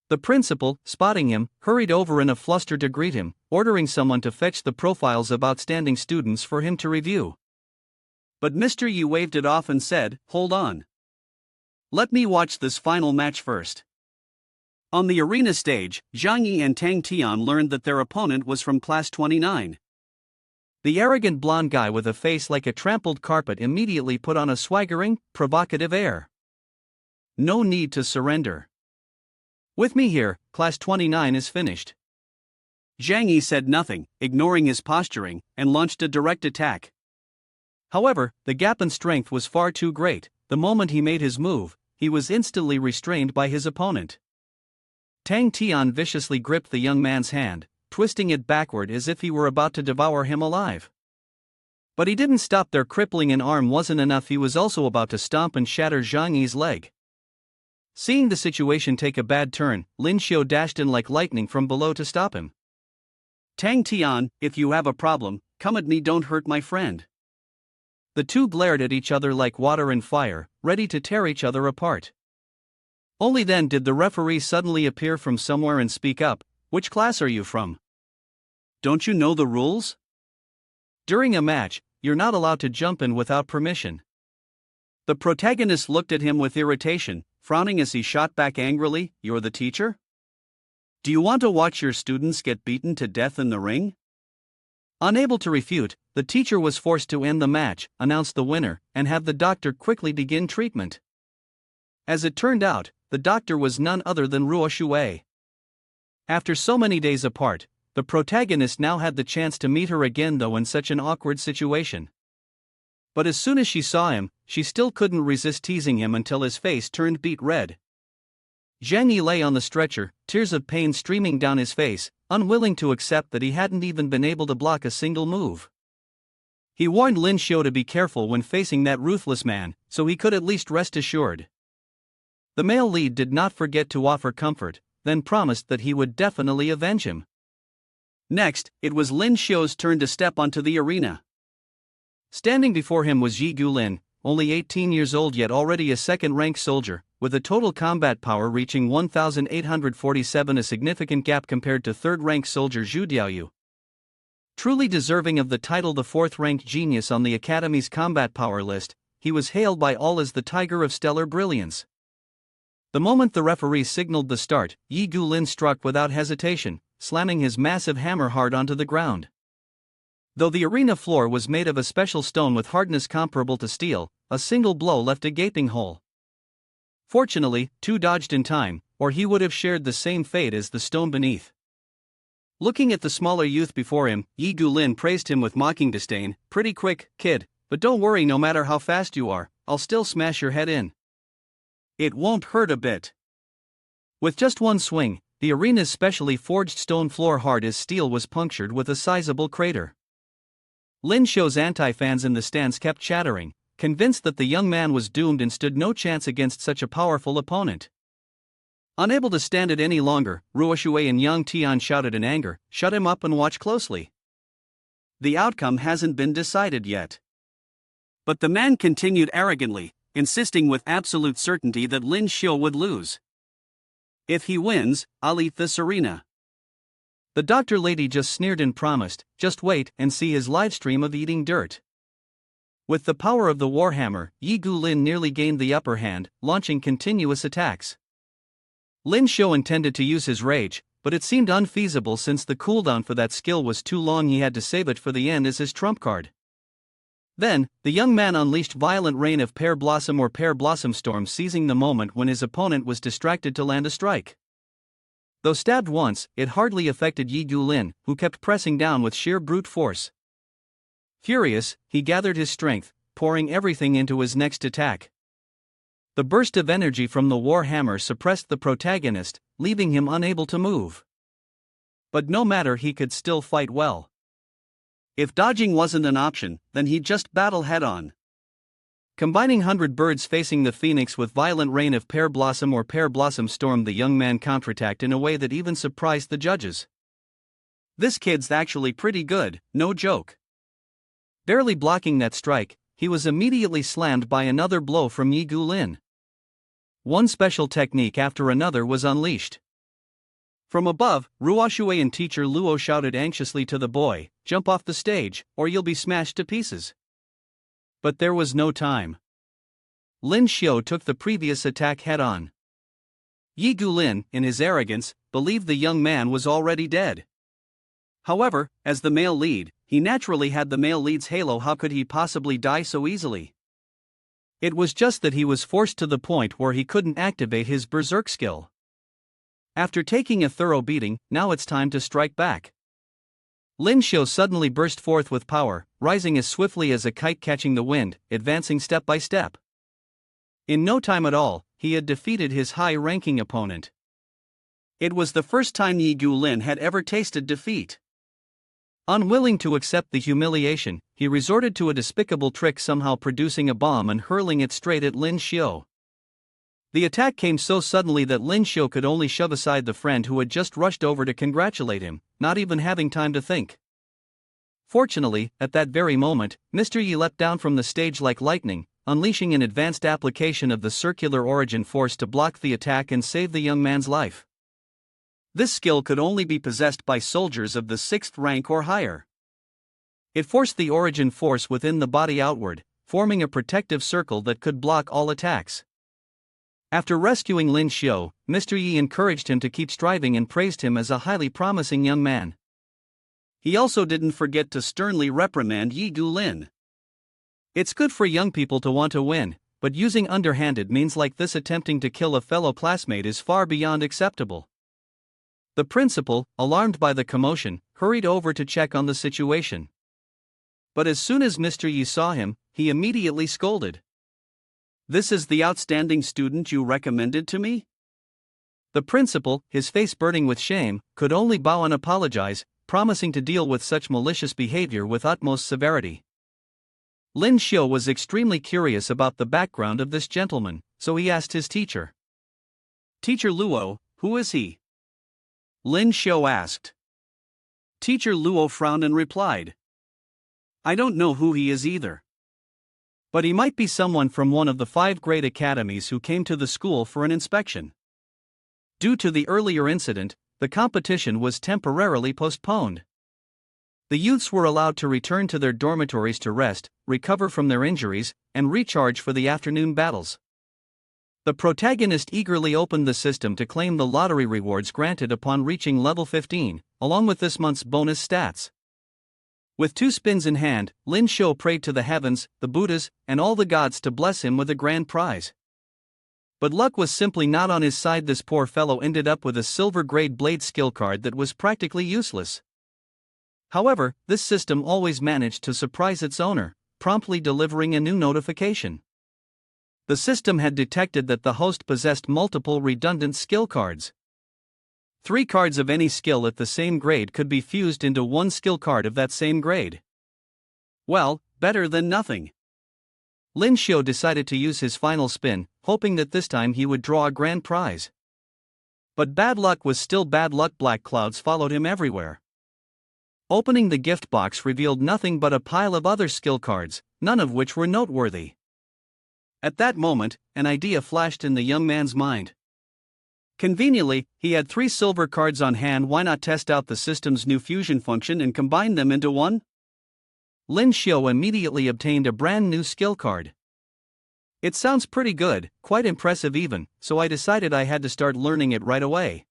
The principal, spotting him, hurried over in a fluster to greet him, ordering someone to fetch the profiles of outstanding students for him to review. But Mr. Yi waved it off and said, "Hold on. Let me watch this final match first." On the arena stage, Zhang Yi and Tang Tian learned that their opponent was from class 29. The arrogant blonde guy with a face like a trampled carpet immediately put on a swaggering, provocative air. No need to surrender. With me here, class 29 is finished. Zhang Yi said nothing, ignoring his posturing, and launched a direct attack. However, the gap in strength was far too great. The moment he made his move, he was instantly restrained by his opponent. Tang Tian viciously gripped the young man's hand, twisting it backward as if he were about to devour him alive. But he didn't stop there. Crippling an arm wasn't enough, he was also about to stomp and shatter Zhang Yi's leg. Seeing the situation take a bad turn, Lyn Shio dashed in like lightning from below to stop him. "Tang Tian, if you have a problem, come at me, don't hurt my friend." The two glared at each other like water and fire, ready to tear each other apart. Only then did the referee suddenly appear from somewhere and speak up. "Which class are you from?" Don't you know the rules? During a match, you're not allowed to jump in without permission. The protagonist looked at him with irritation, frowning as he shot back angrily, "You're the teacher? Do you want to watch your students get beaten to death in the ring?" Unable to refute, the teacher was forced to end the match, announce the winner, and have the doctor quickly begin treatment. As it turned out, the doctor was none other than Ruo Shui. After so many days apart, the protagonist now had the chance to meet her again, though in such an awkward situation. But as soon as she saw him, she still couldn't resist teasing him until his face turned beet red. Zhang Yi lay on the stretcher, tears of pain streaming down his face, unwilling to accept that he hadn't even been able to block a single move. He warned Lyn Shio to be careful when facing that ruthless man, so he could at least rest assured. The male lead did not forget to offer comfort, then promised that he would definitely avenge him. Next, it was Lyn Shio's turn to step onto the arena. Standing before him was Yigu Lin, only 18 years old yet already a second-rank soldier, with a total combat power reaching 1,847, a significant gap compared to third-rank soldier Zhu Diaoyu. Truly deserving of the title the fourth-ranked genius on the Academy's combat power list, he was hailed by all as the Tiger of Stellar Brilliance. The moment the referee signaled the start, Yigu Lin struck without hesitation, slamming his massive hammer hard onto the ground. Though the arena floor was made of a special stone with hardness comparable to steel, a single blow left a gaping hole. Fortunately, Tu dodged in time, or he would have shared the same fate as the stone beneath. Looking at the smaller youth before him, Yigu Lin praised him with mocking disdain, "Pretty quick, kid, but don't worry, no matter how fast you are, I'll still smash your head in. It won't hurt a bit." With just one swing, the arena's specially forged stone floor, hard as steel, was punctured with a sizable crater. Lyn Shio's anti-fans in the stands kept chattering, convinced that the young man was doomed and stood no chance against such a powerful opponent. Unable to stand it any longer, Ruo Shui and Yang Tian shouted in anger, "Shut him up and watch closely. The outcome hasn't been decided yet." But the man continued arrogantly, insisting with absolute certainty that Lyn Shio would lose. "If he wins, I'll eat this arena." The doctor lady just sneered and promised, "Just wait and see his livestream of eating dirt." With the power of the warhammer, Yigu Lin nearly gained the upper hand, launching continuous attacks. Lyn Shio intended to use his rage, but it seemed unfeasible since the cooldown for that skill was too long. He had to save it for the end as his trump card. Then, the young man unleashed violent rain of pear blossom or pear blossom storm, seizing the moment when his opponent was distracted to land a strike. Though stabbed once, it hardly affected Yigu Lin, who kept pressing down with sheer brute force. Furious, he gathered his strength, pouring everything into his next attack. The burst of energy from the war hammer suppressed the protagonist, leaving him unable to move. But no matter, he could still fight well. If dodging wasn't an option, then he'd just battle head-on. Combining 100 birds facing the phoenix with violent rain of pear blossom or pear blossom storm, the young man counterattacked in a way that even surprised the judges. "This kid's actually pretty good, no joke." Barely blocking that strike, he was immediately slammed by another blow from Yigu Lin. One special technique after another was unleashed. From above, Ruo Shui and teacher Luo shouted anxiously to the boy, "Jump off the stage, or you'll be smashed to pieces." But there was no time. Lyn Shio took the previous attack head-on. Yigu Lin, in his arrogance, believed the young man was already dead. However, as the male lead, he naturally had the male lead's halo. How could he possibly die so easily? It was just that he was forced to the point where he couldn't activate his berserk skill. After taking a thorough beating, now it's time to strike back. Lyn Shio suddenly burst forth with power, rising as swiftly as a kite catching the wind, advancing step by step. In no time at all, he had defeated his high-ranking opponent. It was the first time Yigu Lin had ever tasted defeat. Unwilling to accept the humiliation, he resorted to a despicable trick, somehow producing a bomb and hurling it straight at Lyn Shio. The attack came so suddenly that Lyn Shio could only shove aside the friend who had just rushed over to congratulate him, not even having time to think. Fortunately, at that very moment, Mr. Yi leapt down from the stage like lightning, unleashing an advanced application of the circular origin force to block the attack and save the young man's life. This skill could only be possessed by soldiers of the 6th rank or higher. It forced the origin force within the body outward, forming a protective circle that could block all attacks. After rescuing Lyn Shio, Mr. Yi encouraged him to keep striving and praised him as a highly promising young man. He also didn't forget to sternly reprimand Yigu Lin. It's good for young people to want to win, but using underhanded means like this attempting to kill a fellow classmate is far beyond acceptable. The principal, alarmed by the commotion, hurried over to check on the situation. But as soon as Mr. Yi saw him, he immediately scolded. "This is the outstanding student you recommended to me?" The principal, his face burning with shame, could only bow and apologize, promising to deal with such malicious behavior with utmost severity. Lyn Shio was extremely curious about the background of this gentleman, so he asked his teacher. "Teacher Luo, who is he?" Lyn Shio asked. Teacher Luo frowned and replied, "I don't know who he is either. But he might be someone from one of the 5 grade academies who came to the school for an inspection." Due to the earlier incident, the competition was temporarily postponed. The youths were allowed to return to their dormitories to rest, recover from their injuries, and recharge for the afternoon battles. The protagonist eagerly opened the system to claim the lottery rewards granted upon reaching level 15, along with this month's bonus stats. With 2 spins in hand, Lyn Shio prayed to the heavens, the Buddhas, and all the gods to bless him with a grand prize. But luck was simply not on his side. This poor fellow ended up with a silver grade blade skill card that was practically useless. However, this system always managed to surprise its owner, promptly delivering a new notification. The system had detected that the host possessed multiple redundant skill cards. 3 cards of any skill at the same grade could be fused into 1 skill card of that same grade. Well, better than nothing. Lyn Shio decided to use his final spin, hoping that this time he would draw a grand prize. But bad luck was still bad luck. Black clouds followed him everywhere. Opening the gift box revealed nothing but a pile of other skill cards, none of which were noteworthy. At that moment, an idea flashed in the young man's mind. Conveniently, he had 3 silver cards on hand. Why not test out the system's new fusion function and combine them into one? Lyn Shio immediately obtained a brand new skill card. It sounds pretty good, quite impressive even, so I decided I had to start learning it right away.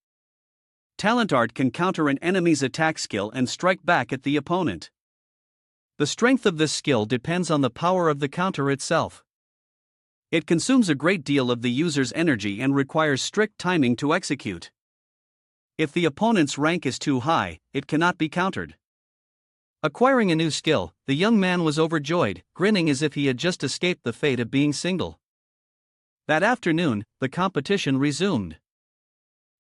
Talent art can counter an enemy's attack skill and strike back at the opponent. The strength of this skill depends on the power of the counter itself. It consumes a great deal of the user's energy and requires strict timing to execute. If the opponent's rank is too high, it cannot be countered. Acquiring a new skill, the young man was overjoyed, grinning as if he had just escaped the fate of being single. That afternoon, the competition resumed.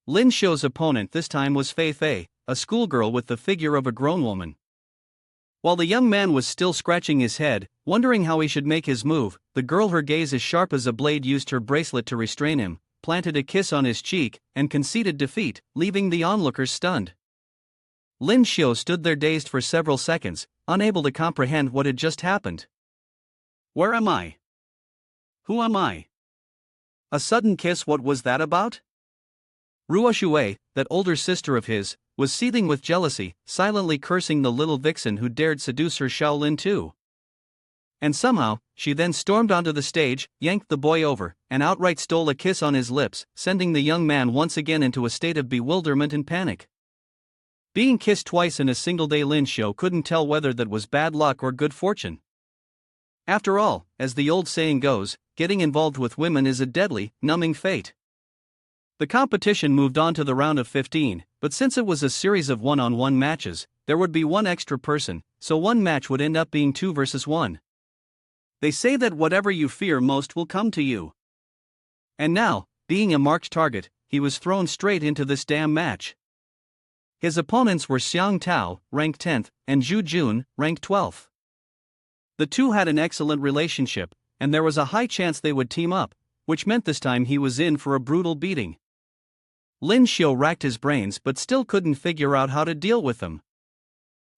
Lyn Shio's opponent this time was Fei Fei, a schoolgirl with the figure of a grown woman. While the young man was still scratching his head, wondering how he should make his move, the girl, her gaze as sharp as a blade, used her bracelet to restrain him, planted a kiss on his cheek, and conceded defeat, leaving the onlookers stunned. Lyn Shio stood there dazed for several seconds, unable to comprehend what had just happened. Where am I? Who am I? A sudden kiss, what was that about? Ruoshui, that older sister of his, was seething with jealousy, silently cursing the little vixen who dared seduce her Shaolin too. And somehow, she then stormed onto the stage, yanked the boy over, and outright stole a kiss on his lips, sending the young man once again into a state of bewilderment and panic. Being kissed twice in a single day, Lyn Shio couldn't tell whether that was bad luck or good fortune. After all, as the old saying goes, getting involved with women is a deadly, numbing fate. The competition moved on to the round of 15, but since it was a series of one-on-one matches, there would be 1 extra person, so one match would end up being 2 versus 1. They say that whatever you fear most will come to you. And now, being a marked target, he was thrown straight into this damn match. His opponents were Xiang Tao, rank 10th, and Zhu Jun, rank 12th. The two had an excellent relationship, and there was a high chance they would team up, which meant this time he was in for a brutal beating. Lyn Shio racked his brains but still couldn't figure out how to deal with them.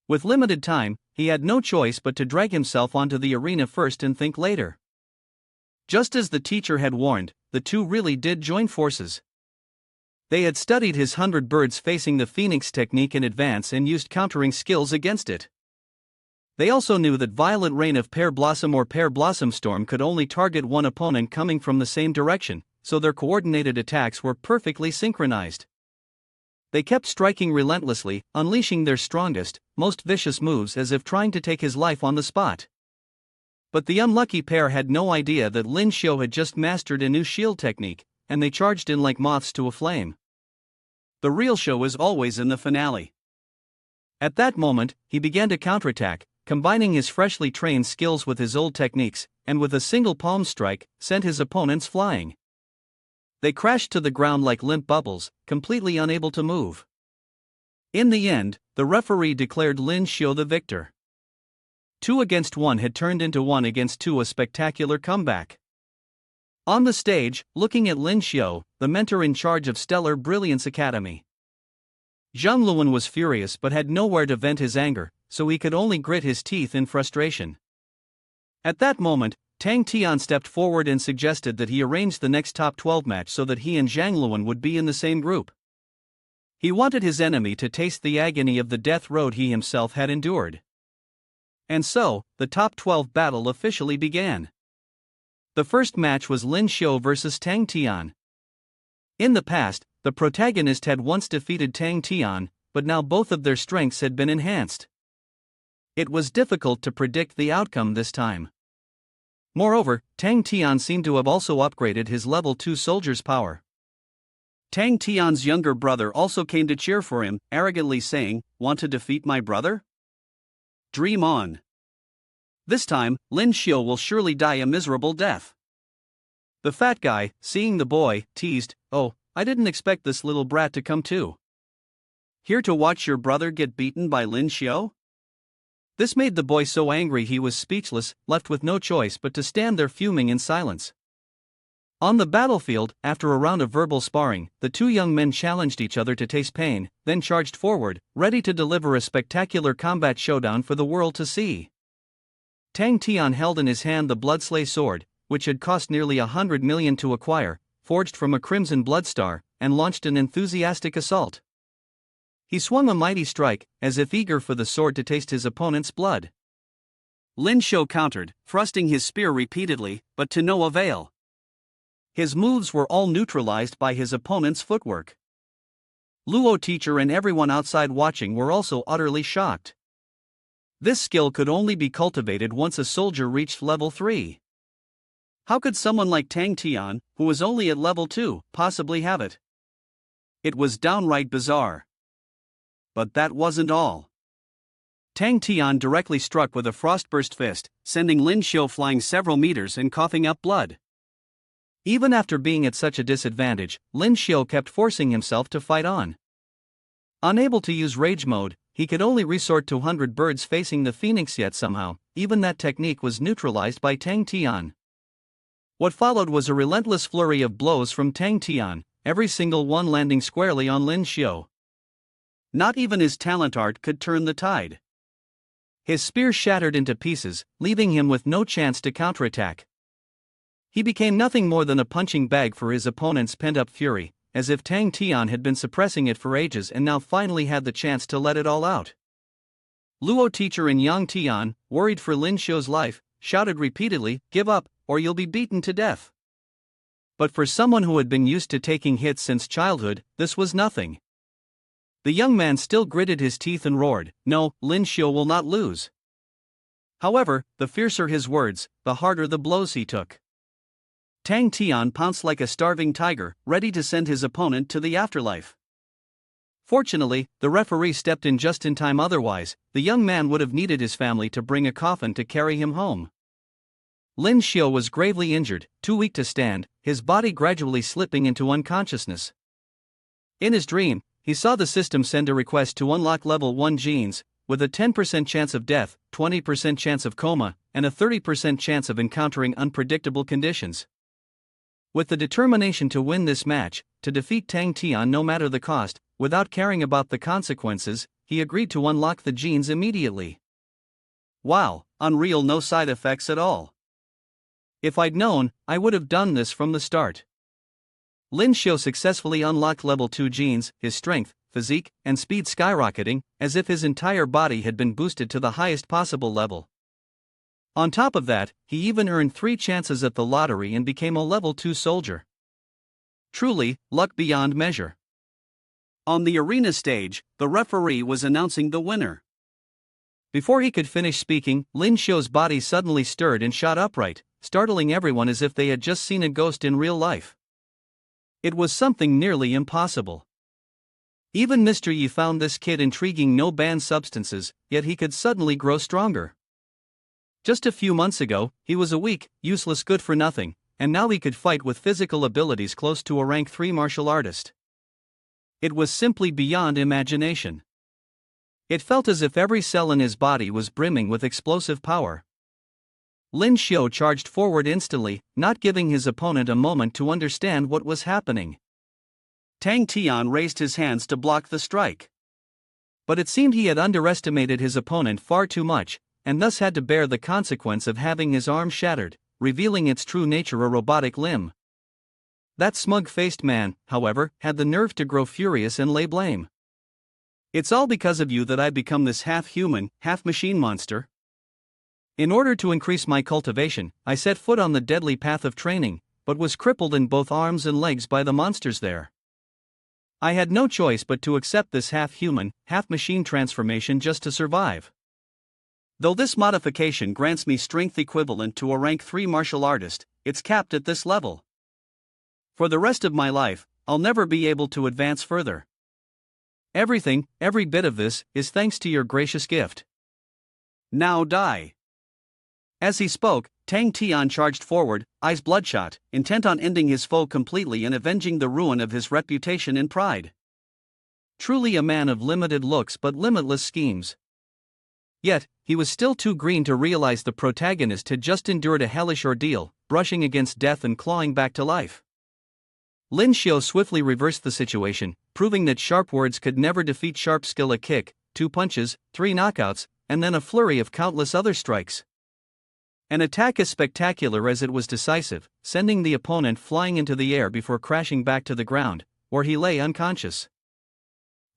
With limited time, he had no choice but to drag himself onto the arena first and think later. Just as the teacher had warned, the two really did join forces. They had studied his 100 birds facing the phoenix technique in advance and used countering skills against it. They also knew that Violent Rain of Pear Blossom or Pear Blossom Storm could only target one opponent coming from the same direction, so their coordinated attacks were perfectly synchronized. They kept striking relentlessly, unleashing their strongest, most vicious moves as if trying to take his life on the spot. But the unlucky pair had no idea that Lyn Shio had just mastered a new shield technique, and they charged in like moths to a flame. The real show is always in the finale. At that moment, he began to counterattack, combining his freshly trained skills with his old techniques, and with a single palm strike, sent his opponents flying. They crashed to the ground like limp bubbles, completely unable to move. In the end, the referee declared Lyn Shio the victor. 2 against 1 had turned into 1 against 2, a spectacular comeback. On the stage, looking at Lyn Shio, the mentor in charge of Stellar Brilliance Academy, Zhang Luan was furious but had nowhere to vent his anger, so he could only grit his teeth in frustration. At that moment, Tang Tian stepped forward and suggested that he arrange the next top 12 match so that he and Zhang Luan would be in the same group. He wanted his enemy to taste the agony of the death road he himself had endured. And so, the top 12 battle officially began. The first match was Lyn Shio versus Tang Tian. In the past, the protagonist had once defeated Tang Tian, but now both of their strengths had been enhanced. It was difficult to predict the outcome this time. Moreover, Tang Tian seemed to have also upgraded his level 2 soldier's power. Tang Tian's younger brother also came to cheer for him, arrogantly saying, "Want to defeat my brother? Dream on. This time, Lyn Shio will surely die a miserable death." The fat guy, seeing the boy, teased, "Oh, I didn't expect this little brat to come too. Here to watch your brother get beaten by Lyn Shio?" This made the boy so angry he was speechless, left with no choice but to stand there fuming in silence. On the battlefield, after a round of verbal sparring, the two young men challenged each other to taste pain, then charged forward, ready to deliver a spectacular combat showdown for the world to see. Tang Tian held in his hand the Bloodslay sword, which had cost nearly 100 million to acquire, forged from a crimson bloodstar, and launched an enthusiastic assault. He swung a mighty strike, as if eager for the sword to taste his opponent's blood. Lyn Shio countered, thrusting his spear repeatedly, but to no avail. His moves were all neutralized by his opponent's footwork. Luo teacher and everyone outside watching were also utterly shocked. This skill could only be cultivated once a soldier reached level 3. How could someone like Tang Tian, who was only at level 2, possibly have it? It was downright bizarre. But that wasn't all. Tang Tian directly struck with a frostburst fist, sending Lyn Shio flying several meters and coughing up blood. Even after being at such a disadvantage, Lyn Shio kept forcing himself to fight on. Unable to use rage mode, he could only resort to 100 birds facing the phoenix, yet somehow, even that technique was neutralized by Tang Tian. What followed was a relentless flurry of blows from Tang Tian, every single one landing squarely on Lyn Shio. Not even his talent art could turn the tide. His spear shattered into pieces, leaving him with no chance to counterattack. He became nothing more than a punching bag for his opponent's pent-up fury, as if Tang Tian had been suppressing it for ages and now finally had the chance to let it all out. Luo teacher and Yang Tian, worried for Lyn Shio's life, shouted repeatedly, "Give up, or you'll be beaten to death." But for someone who had been used to taking hits since childhood, this was nothing. The young man still gritted his teeth and roared, "No, Lyn Shio will not lose." However, the fiercer his words, the harder the blows he took. Tang Tian pounced like a starving tiger, ready to send his opponent to the afterlife. Fortunately, the referee stepped in just in time, otherwise, the young man would have needed his family to bring a coffin to carry him home. Lyn Shio was gravely injured, too weak to stand, his body gradually slipping into unconsciousness. In his dream, he saw the system send a request to unlock level 1 genes, with a 10% chance of death, 20% chance of coma, and a 30% chance of encountering unpredictable conditions. With the determination to win this match, to defeat Tang Tian no matter the cost, without caring about the consequences, he agreed to unlock the genes immediately. Wow, unreal, no side effects at all. If I'd known, I would have done this from the start. Lyn Shio successfully unlocked level 2 genes, his strength, physique, and speed skyrocketing, as if his entire body had been boosted to the highest possible level. On top of that, he even earned 3 chances at the lottery and became a level 2 soldier. Truly, luck beyond measure. On the arena stage, the referee was announcing the winner. Before he could finish speaking, Lyn Shio's body suddenly stirred and shot upright, startling everyone as if they had just seen a ghost in real life. It was something nearly impossible. Even Mr. Yi found this kid intriguing. No banned substances, yet he could suddenly grow stronger. Just a few months ago, he was a weak, useless good-for-nothing, and now he could fight with physical abilities close to a rank 3 martial artist. It was simply beyond imagination. It felt as if every cell in his body was brimming with explosive power. Lyn Shio charged forward instantly, not giving his opponent a moment to understand what was happening. Tang Tian raised his hands to block the strike. But it seemed he had underestimated his opponent far too much, and thus had to bear the consequence of having his arm shattered, revealing its true nature, a robotic limb. That smug-faced man, however, had the nerve to grow furious and lay blame. "It's all because of you that I become this half-human, half-machine monster. In order to increase my cultivation, I set foot on the deadly path of training, but was crippled in both arms and legs by the monsters there. I had no choice but to accept this half-human, half-machine transformation just to survive. Though this modification grants me strength equivalent to a rank 3 martial artist, it's capped at this level. For the rest of my life, I'll never be able to advance further. Everything, every bit of this, is thanks to your gracious gift. Now die." As he spoke, Tang Tian charged forward, eyes bloodshot, intent on ending his foe completely and avenging the ruin of his reputation and pride. Truly a man of limited looks but limitless schemes. Yet, he was still too green to realize the protagonist had just endured a hellish ordeal, brushing against death and clawing back to life. Lyn Shio swiftly reversed the situation, proving that sharp words could never defeat sharp skill. A kick, 2 punches, 3 knockouts, and then a flurry of countless other strikes. An attack as spectacular as it was decisive, sending the opponent flying into the air before crashing back to the ground, where he lay unconscious.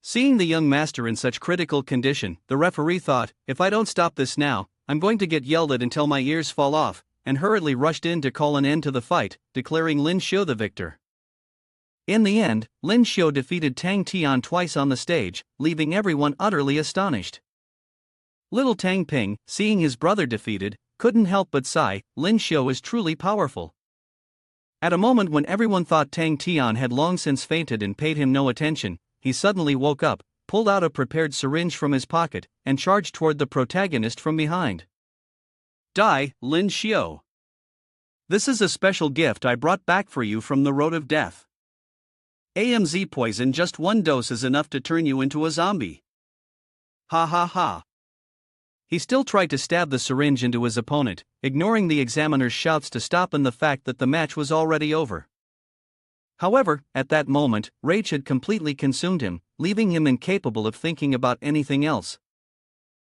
Seeing the young master in such critical condition, the referee thought, "If I don't stop this now, I'm going to get yelled at until my ears fall off," and hurriedly rushed in to call an end to the fight, declaring Lyn Shio the victor. In the end, Lyn Shio defeated Tang Tian twice on the stage, leaving everyone utterly astonished. Little Tang Ping, seeing his brother defeated, couldn't help but sigh. Lyn Shio is truly powerful. At a moment when everyone thought Tang Tian had long since fainted and paid him no attention, he suddenly woke up, pulled out a prepared syringe from his pocket, and charged toward the protagonist from behind. "Die, Lyn Shio. This is a special gift I brought back for you from the road of death. AMZ poison, just 1 dose is enough to turn you into a zombie." Ha ha ha. He still tried to stab the syringe into his opponent, ignoring the examiner's shouts to stop and the fact that the match was already over. However, at that moment, rage had completely consumed him, leaving him incapable of thinking about anything else.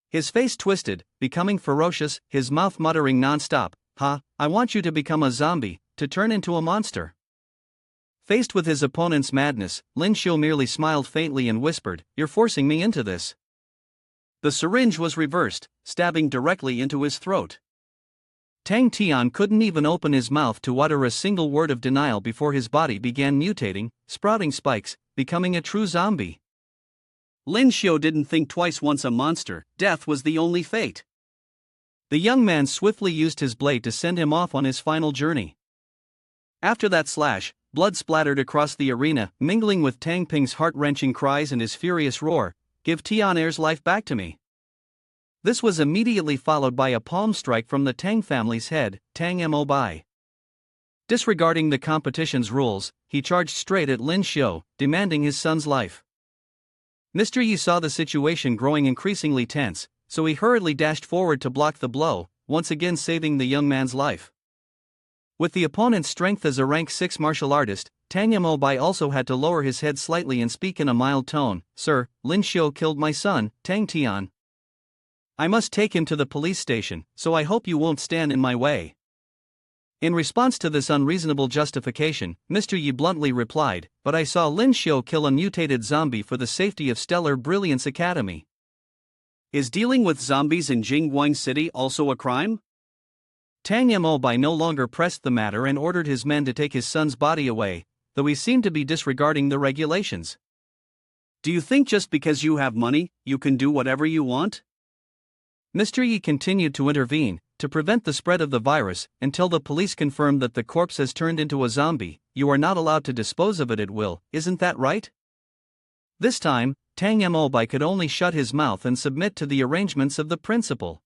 His face twisted, becoming ferocious, his mouth muttering non-stop, I want you to become a zombie, to turn into a monster." Faced with his opponent's madness, Lyn Shio merely smiled faintly and whispered, "You're forcing me into this." The syringe was reversed, stabbing directly into his throat. Tang Tian couldn't even open his mouth to utter a single word of denial before his body began mutating, sprouting spikes, becoming a true zombie. Lyn Shio didn't think twice. Once a monster, death was the only fate. The young man swiftly used his blade to send him off on his final journey. After that slash, blood splattered across the arena, mingling with Tang Ping's heart-wrenching cries and his furious roar, "Give Tian'er's life back to me." This was immediately followed by a palm strike from the Tang family's head, Tang Mo Bai. Disregarding the competition's rules, he charged straight at Lyn Shio, demanding his son's life. Mr. Yi saw the situation growing increasingly tense, so he hurriedly dashed forward to block the blow, once again saving the young man's life. With the opponent's strength as a rank 6 martial artist, Tang Mo Bai also had to lower his head slightly and speak in a mild tone, "Sir, Lyn Shio killed my son, Tang Tian. I must take him to the police station, so I hope you won't stand in my way." In response to this unreasonable justification, Mr. Yi bluntly replied, "But I saw Lyn Shio kill a mutated zombie for the safety of Stellar Brilliance Academy." Is dealing with zombies in Jingguang City also a crime? Tang Tian no longer pressed the matter and ordered his men to take his son's body away, though he seemed to be disregarding the regulations. Do you think just because you have money, you can do whatever you want? Mr. Yi continued to intervene, to prevent the spread of the virus, until the police confirmed that the corpse has turned into a zombie. You are not allowed to dispose of it at will, isn't that right? This time, Tang Tian could only shut his mouth and submit to the arrangements of the principal.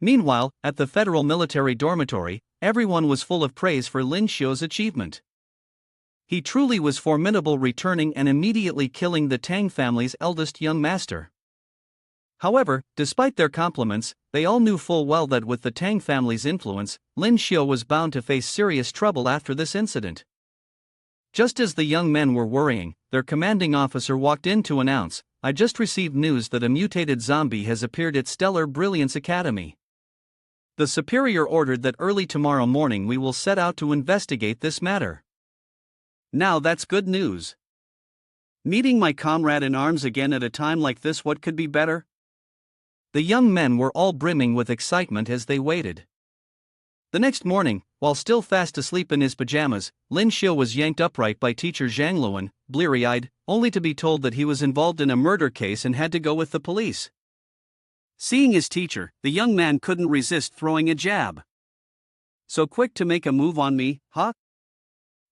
Meanwhile, at the federal military dormitory, everyone was full of praise for Lyn Shio's achievement. He truly was formidable, returning and immediately killing the Tang family's eldest young master. However, despite their compliments, they all knew full well that with the Tang family's influence, Lyn Shio was bound to face serious trouble after this incident. Just as the young men were worrying, their commanding officer walked in to announce, "I just received news that a mutated zombie has appeared at Stellar Brilliance Academy. The superior ordered that early tomorrow morning we will set out to investigate this matter." Now that's good news. Meeting my comrade in arms again at a time like this, what could be better? The young men were all brimming with excitement as they waited. The next morning, while still fast asleep in his pajamas, Lyn Shio was yanked upright by teacher Zhang Luan, bleary-eyed, only to be told that he was involved in a murder case and had to go with the police. Seeing his teacher, the young man couldn't resist throwing a jab. "So quick to make a move on me, huh?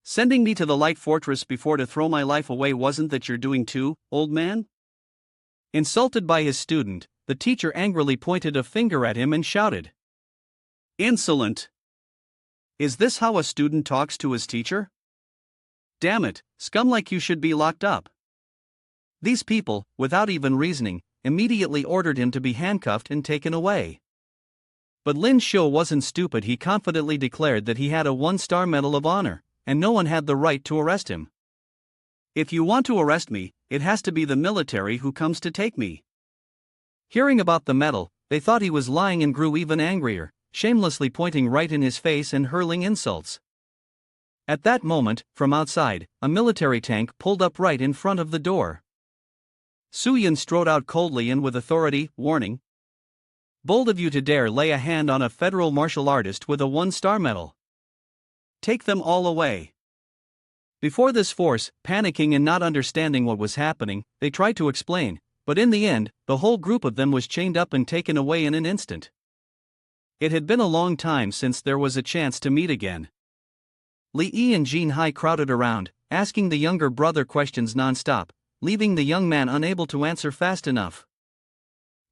Sending me to the Light Fortress before to throw my life away wasn't that you're doing too, old man?" Insulted by his student, the teacher angrily pointed a finger at him and shouted, "Insolent! Is this how a student talks to his teacher? Damn it, scum like you should be locked up." These people, without even reasoning, immediately ordered him to be handcuffed and taken away. But Lyn Shio wasn't stupid. He confidently declared that he had a 1-star Medal of Honor, and no one had the right to arrest him. "If you want to arrest me, it has to be the military who comes to take me." Hearing about the medal, they thought he was lying and grew even angrier, shamelessly pointing right in his face and hurling insults. At that moment, from outside, a military tank pulled up right in front of the door. Su Yun strode out coldly and with authority, warning, "Bold of you to dare lay a hand on a federal martial artist with a 1-star medal. Take them all away." Before this force, panicking and not understanding what was happening, they tried to explain, but in the end, the whole group of them was chained up and taken away in an instant. It had been a long time since there was a chance to meet again. Li Yi and Jin Hai crowded around, asking the younger brother questions non-stop, leaving the young man unable to answer fast enough.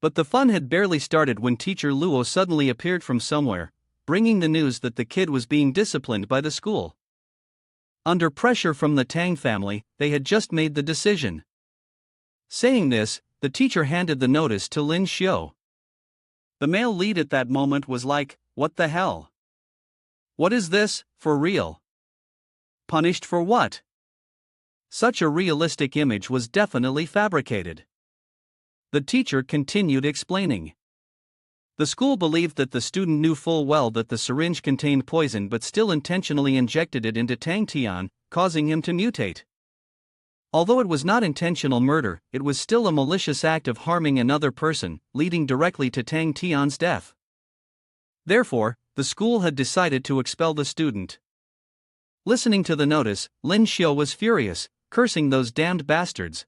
But the fun had barely started when teacher Luo suddenly appeared from somewhere, bringing the news that the kid was being disciplined by the school. Under pressure from the Tang family, they had just made the decision. Saying this, the teacher handed the notice to Lyn Shio. The male lead at that moment was like, "What the hell? What is this, for real? Punished for what?" Such a realistic image was definitely fabricated. The teacher continued explaining. The school believed that the student knew full well that the syringe contained poison but still intentionally injected it into Tang Tian, causing him to mutate. Although it was not intentional murder, it was still a malicious act of harming another person, leading directly to Tang Tian's death. Therefore, the school had decided to expel the student. Listening to the notice, Lyn Shio was furious, cursing those damned bastards.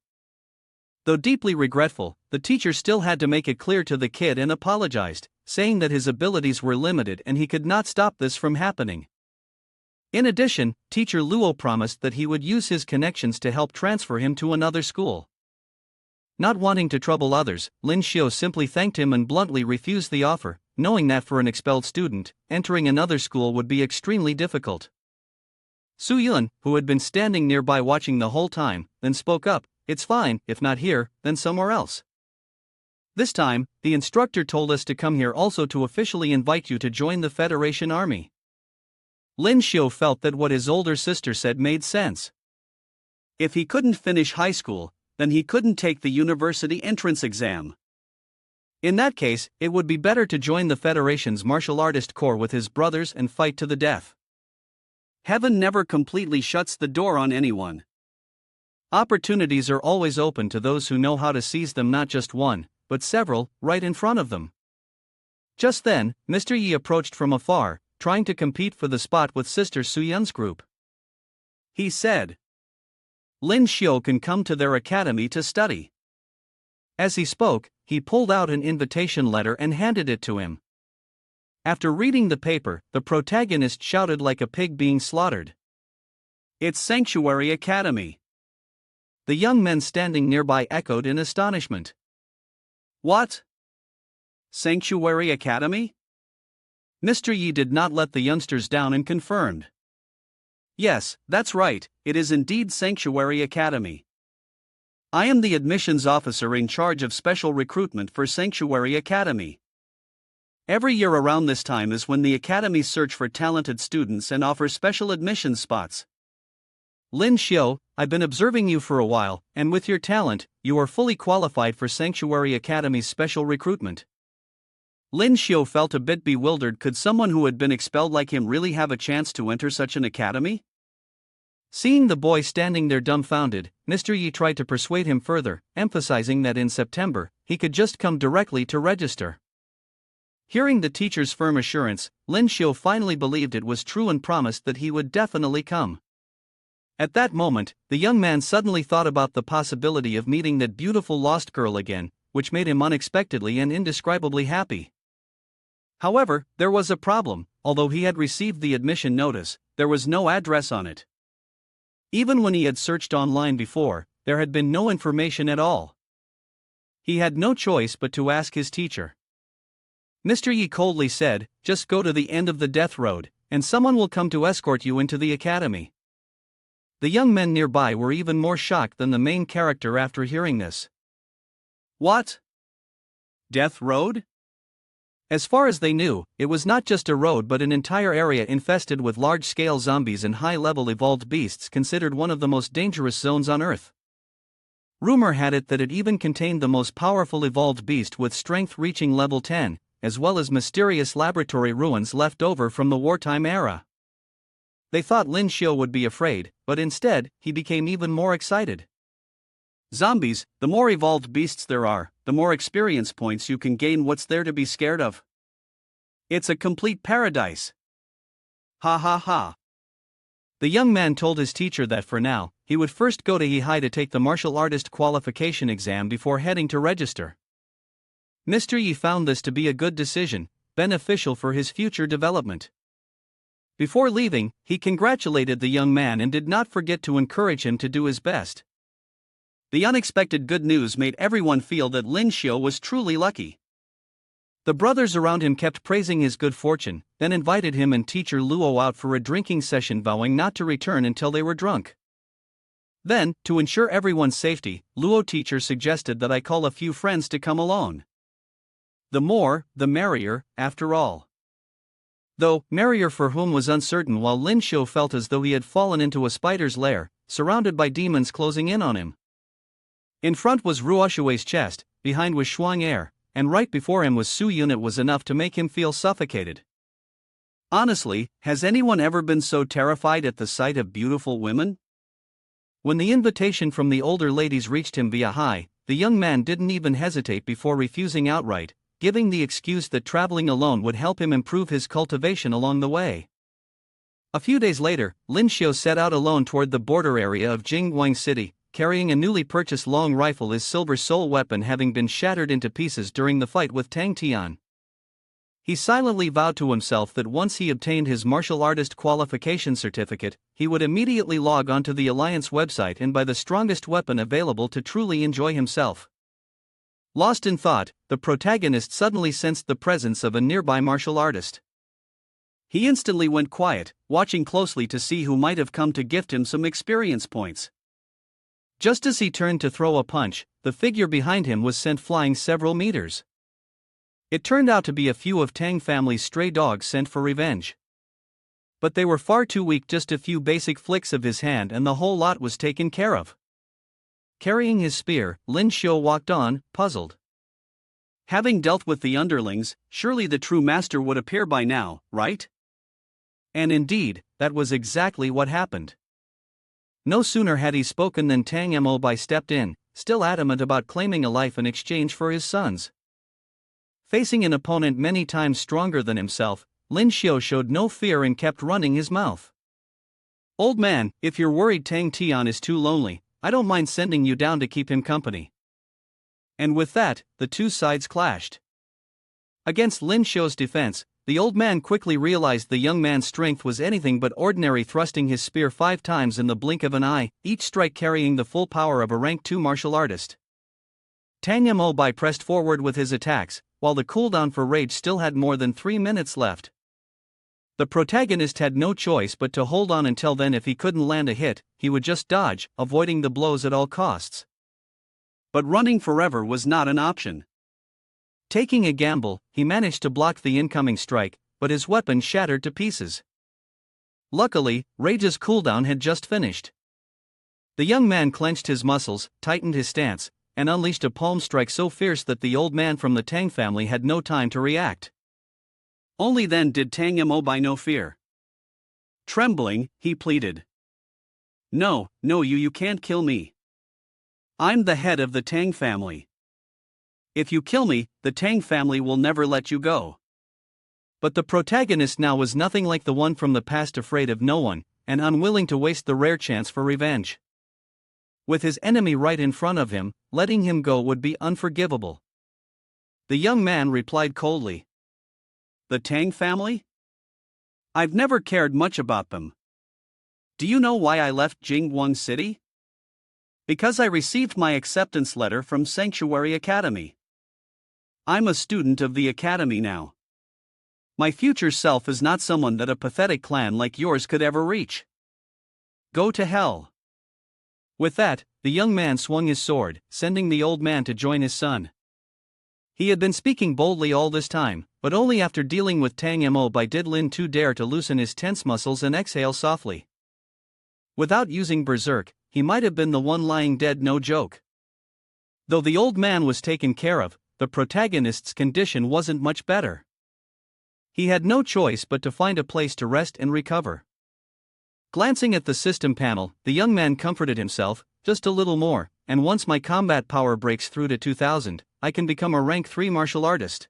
Though deeply regretful, the teacher still had to make it clear to the kid and apologized, saying that his abilities were limited and he could not stop this from happening. In addition, teacher Luo promised that he would use his connections to help transfer him to another school. Not wanting to trouble others, Lyn Shio simply thanked him and bluntly refused the offer, knowing that for an expelled student, entering another school would be extremely difficult. Su Yun, who had been standing nearby watching the whole time, then spoke up, "It's fine, if not here, then somewhere else. This time, the instructor told us to come here also to officially invite you to join the Federation Army." Lyn Shio felt that what his older sister said made sense. If he couldn't finish high school, then he couldn't take the university entrance exam. In that case, it would be better to join the Federation's martial artist corps with his brothers and fight to the death. Heaven never completely shuts the door on anyone. Opportunities are always open to those who know how to seize them, not just one, but several, right in front of them. Just then, Mr. Yi approached from afar, trying to compete for the spot with Sister Suyun's group. He said, Lyn Shio can come to their academy to study. As he spoke, he pulled out an invitation letter and handed it to him. After reading the paper, the protagonist shouted like a pig being slaughtered. It's Sanctuary Academy. The young men standing nearby echoed in astonishment. What? Sanctuary Academy? Mr. Yi did not let the youngsters down and confirmed. Yes, that's right, it is indeed Sanctuary Academy. I am the admissions officer in charge of special recruitment for Sanctuary Academy. Every year around this time is when the academy search for talented students and offer special admission spots. Lyn Shio, I've been observing you for a while, and with your talent, you are fully qualified for Sanctuary Academy's special recruitment. Lyn Shio felt a bit bewildered. Could someone who had been expelled like him really have a chance to enter such an academy? Seeing the boy standing there dumbfounded, Mr. Yi tried to persuade him further, emphasizing that in September, he could just come directly to register. Hearing the teacher's firm assurance, Lyn Shio finally believed it was true and promised that he would definitely come. At that moment, the young man suddenly thought about the possibility of meeting that beautiful lost girl again, which made him unexpectedly and indescribably happy. However, there was a problem. Although he had received the admission notice, there was no address on it. Even when he had searched online before, there had been no information at all. He had no choice but to ask his teacher. Mr. Yi coldly said, just go to the end of the death road, and someone will come to escort you into the academy. The young men nearby were even more shocked than the main character after hearing this. What? Death Road? As far as they knew, it was not just a road but an entire area infested with large-scale zombies and high-level evolved beasts, considered one of the most dangerous zones on Earth. Rumor had it that it even contained the most powerful evolved beast with strength reaching level 10, as well as mysterious laboratory ruins left over from the wartime era. They thought Lyn Shio would be afraid, but instead, he became even more excited. Zombies, the more evolved beasts there are, the more experience points you can gain. What's there to be scared of? It's a complete paradise. Ha ha ha. The young man told his teacher that for now, he would first go to Hihai to take the martial artist qualification exam before heading to register. Mr. Yi found this to be a good decision, beneficial for his future development. Before leaving, he congratulated the young man and did not forget to encourage him to do his best. The unexpected good news made everyone feel that Lyn Shio was truly lucky. The brothers around him kept praising his good fortune, then invited him and teacher Luo out for a drinking session, vowing not to return until they were drunk. Then, to ensure everyone's safety, Luo teacher suggested that I call a few friends to come along. The more, the merrier, after all. Though, merrier for whom was uncertain, while Lyn Shio felt as though he had fallen into a spider's lair, surrounded by demons closing in on him. In front was Ruoshue's chest, behind was Shuang Er, and right before him was Su Yun. It was enough to make him feel suffocated. Honestly, has anyone ever been so terrified at the sight of beautiful women? When the invitation from the older ladies reached him via Hai, the young man didn't even hesitate before refusing outright, giving the excuse that traveling alone would help him improve his cultivation along the way. A few days later, Lyn Shio set out alone toward the border area of Jingguang City, carrying a newly purchased long rifle, his silver soul weapon having been shattered into pieces during the fight with Tang Tian. He silently vowed to himself that once he obtained his martial artist qualification certificate, he would immediately log onto the Alliance website and buy the strongest weapon available to truly enjoy himself. Lost in thought, the protagonist suddenly sensed the presence of a nearby martial artist. He instantly went quiet, watching closely to see who might have come to gift him some experience points. Just as he turned to throw a punch, the figure behind him was sent flying several meters. It turned out to be a few of Tang family's stray dogs sent for revenge. But they were far too weak. Just a few basic flicks of his hand and the whole lot was taken care of. Carrying his spear, Lyn Shio walked on, puzzled. Having dealt with the underlings, surely the true master would appear by now, right? And indeed, that was exactly what happened. No sooner had he spoken than Tang Tian stepped in, still adamant about claiming a life in exchange for his sons. Facing an opponent many times stronger than himself, Lyn Shio showed no fear and kept running his mouth. "Old man, if you're worried Tang Tian is too lonely, I don't mind sending you down to keep him company." And with that, the two sides clashed. Against Lyn Shio's defense, the old man quickly realized the young man's strength was anything but ordinary, thrusting his spear 5 times in the blink of an eye, each strike carrying the full power of a rank 2 martial artist. Tang Tian pressed forward with his attacks, while the cooldown for rage still had more than 3 minutes left. The protagonist had no choice but to hold on until then. If he couldn't land a hit, he would just dodge, avoiding the blows at all costs. But running forever was not an option. Taking a gamble, he managed to block the incoming strike, but his weapon shattered to pieces. Luckily, Rage's cooldown had just finished. The young man clenched his muscles, tightened his stance, and unleashed a palm strike so fierce that the old man from the Tang family had no time to react. Only then did Tang Tian know fear. Trembling, he pleaded. No, you can't kill me. I'm the head of the Tang family. If you kill me, the Tang family will never let you go." But the protagonist now was nothing like the one from the past, afraid of no one, and unwilling to waste the rare chance for revenge. With his enemy right in front of him, letting him go would be unforgivable. The young man replied coldly. "The Tang family? I've never cared much about them. Do you know why I left Jingguang City? Because I received my acceptance letter from Sanctuary Academy. I'm a student of the academy now. My future self is not someone that a pathetic clan like yours could ever reach. Go to hell." With that, the young man swung his sword, sending the old man to join his son. He had been speaking boldly all this time, but only after dealing with Tang Tian did Lyn Shio dare to loosen his tense muscles and exhale softly. Without using berserk, he might have been the one lying dead, no joke. Though the old man was taken care of, the protagonist's condition wasn't much better. He had no choice but to find a place to rest and recover. Glancing at the system panel, the young man comforted himself, "Just a little more, and once my combat power breaks through to 2000, I can become a rank 3 martial artist."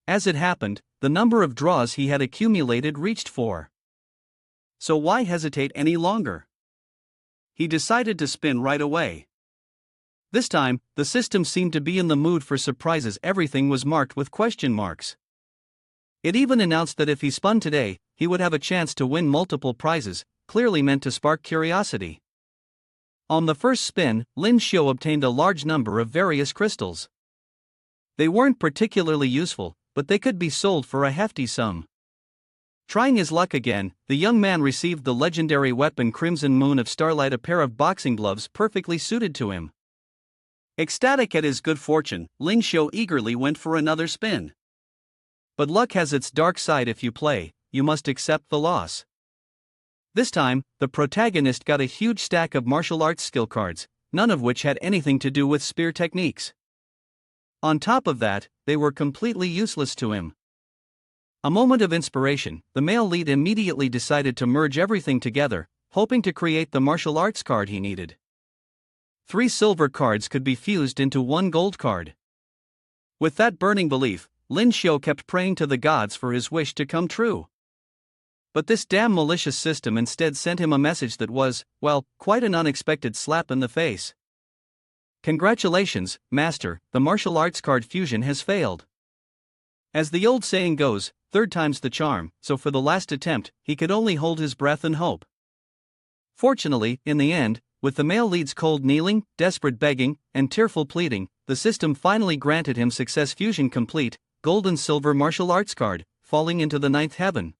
As it happened, the number of draws he had accumulated reached 4. So why hesitate any longer? He decided to spin right away. This time, the system seemed to be in the mood for surprises. Everything was marked with question marks. It even announced that if he spun today, he would have a chance to win multiple prizes, clearly meant to spark curiosity. On the first spin, Lyn Shio obtained a large number of various crystals. They weren't particularly useful, but they could be sold for a hefty sum. Trying his luck again, the young man received the legendary weapon Crimson Moon of Starlight, a pair of boxing gloves perfectly suited to him. Ecstatic at his good fortune, Lyn Shio eagerly went for another spin. But luck has its dark side. If you play, you must accept the loss. This time, the protagonist got a huge stack of martial arts skill cards, none of which had anything to do with spear techniques. On top of that, they were completely useless to him. A moment of inspiration, the male lead immediately decided to merge everything together, hoping to create the martial arts card he needed. 3 silver cards could be fused into 1 gold card. With that burning belief, Lyn Shio kept praying to the gods for his wish to come true. But this damn malicious system instead sent him a message that was, well, quite an unexpected slap in the face. "Congratulations, Master, the martial arts card fusion has failed. As the old saying goes, 3rd time's the charm," so for the last attempt, he could only hold his breath and hope. Fortunately, in the end, with the male lead's cold kneeling, desperate begging, and tearful pleading, the system finally granted him success. Fusion complete, gold and silver martial arts card, falling into the 9th heaven.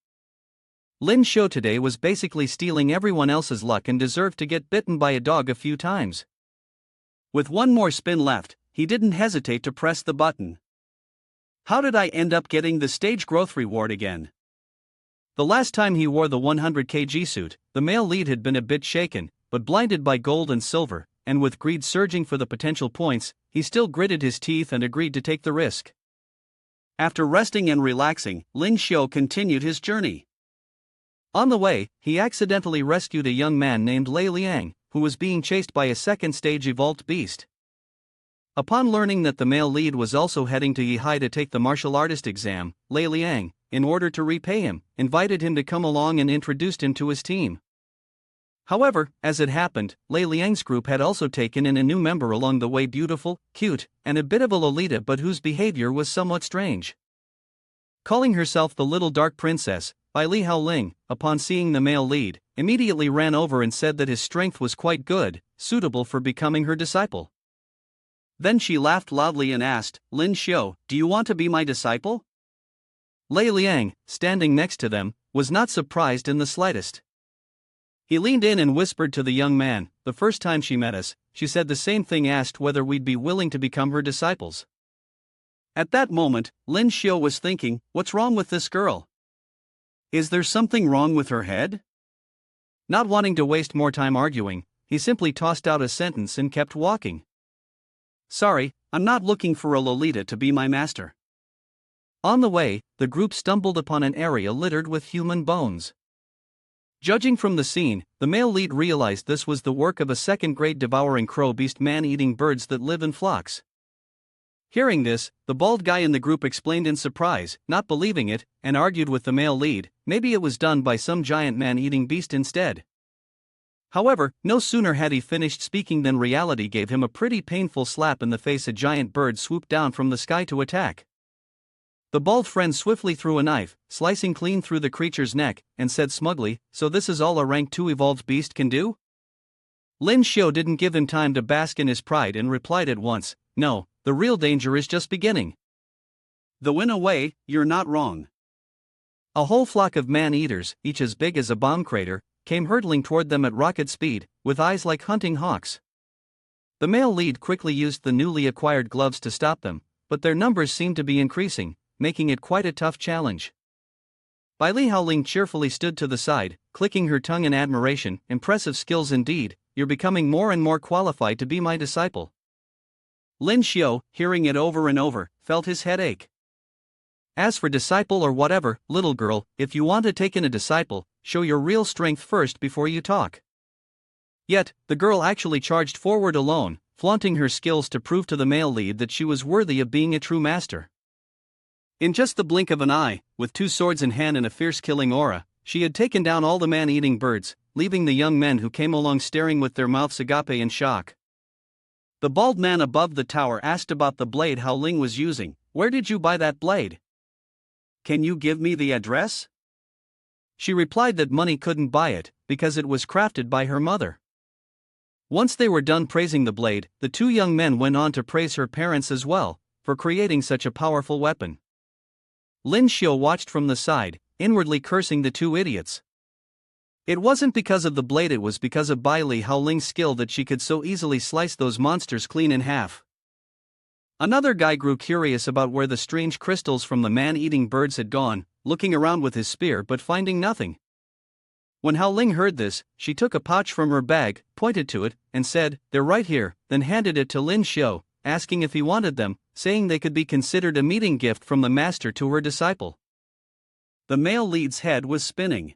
Lyn Shio today was basically stealing everyone else's luck and deserved to get bitten by a dog a few times. With one more spin left, he didn't hesitate to press the button. How did I end up getting the stage growth reward again? The last time he wore the 100 kg suit, the male lead had been a bit shaken, but blinded by gold and silver, and with greed surging for the potential points, he still gritted his teeth and agreed to take the risk. After resting and relaxing, Lyn Shio continued his journey. On the way, he accidentally rescued a young man named Lei Liang, who was being chased by a second-stage evolved beast. Upon learning that the male lead was also heading to Yihai to take the martial artist exam, Lei Liang, in order to repay him, invited him to come along and introduced him to his team. However, as it happened, Lei Liang's group had also taken in a new member along the way, beautiful, cute, and a bit of a Lolita, but whose behavior was somewhat strange. Calling herself the Little Dark Princess, Li Haoling, upon seeing the male lead, immediately ran over and said that his strength was quite good, suitable for becoming her disciple. Then she laughed loudly and asked, "Lyn Shio, do you want to be my disciple?" Lei Liang, standing next to them, was not surprised in the slightest. He leaned in and whispered to the young man, "The first time she met us, she said the same thing, asked whether we'd be willing to become her disciples." At that moment, Lyn Shio was thinking, what's wrong with this girl? Is there something wrong with her head? Not wanting to waste more time arguing, he simply tossed out a sentence and kept walking. "Sorry, I'm not looking for a Lolita to be my master." On the way, the group stumbled upon an area littered with human bones. Judging from the scene, the male lead realized this was the work of a second-grade devouring crow beast man-eating birds that live in flocks. Hearing this, the bald guy in the group explained in surprise, not believing it, and argued with the male lead, maybe it was done by some giant man-eating beast instead. However, no sooner had he finished speaking than reality gave him a pretty painful slap in the face. A giant bird swooped down from the sky to attack. The bald friend swiftly threw a knife, slicing clean through the creature's neck, and said smugly, "So this is all a rank 2 evolved beast can do?" Lyn Shio didn't give him time to bask in his pride and replied at once, "No, the real danger is just beginning." Though in a way, you're not wrong. A whole flock of man-eaters, each as big as a bomb crater, came hurtling toward them at rocket speed, with eyes like hunting hawks. The male lead quickly used the newly acquired gloves to stop them, but their numbers seemed to be increasing, making it quite a tough challenge. Li Haoling cheerfully stood to the side, clicking her tongue in admiration. "Impressive skills indeed, you're becoming more and more qualified to be my disciple." Lyn Shio, hearing it over and over, felt his head ache. "As for disciple or whatever, little girl, if you want to take in a disciple, show your real strength first before you talk." Yet, the girl actually charged forward alone, flaunting her skills to prove to the male lead that she was worthy of being a true master. In just the blink of an eye, with 2 swords in hand and a fierce killing aura, she had taken down all the man-eating birds, leaving the young men who came along staring with their mouths agape in shock. The bald man above the tower asked about the blade Haoling was using. "Where did you buy that blade? Can you give me the address?" She replied that money couldn't buy it, because it was crafted by her mother. Once they were done praising the blade, the 2 young men went on to praise her parents as well, for creating such a powerful weapon. Lyn Shio watched from the side, inwardly cursing the 2 idiots. It wasn't because of the blade, it was because of Li Haoling's skill that she could so easily slice those monsters clean in half. Another guy grew curious about where the strange crystals from the man-eating birds had gone, looking around with his spear but finding nothing. When Haoling heard this, she took a pouch from her bag, pointed to it, and said, "They're right here," then handed it to Lyn Shio, asking if he wanted them, saying they could be considered a meeting gift from the master to her disciple. The male lead's head was spinning.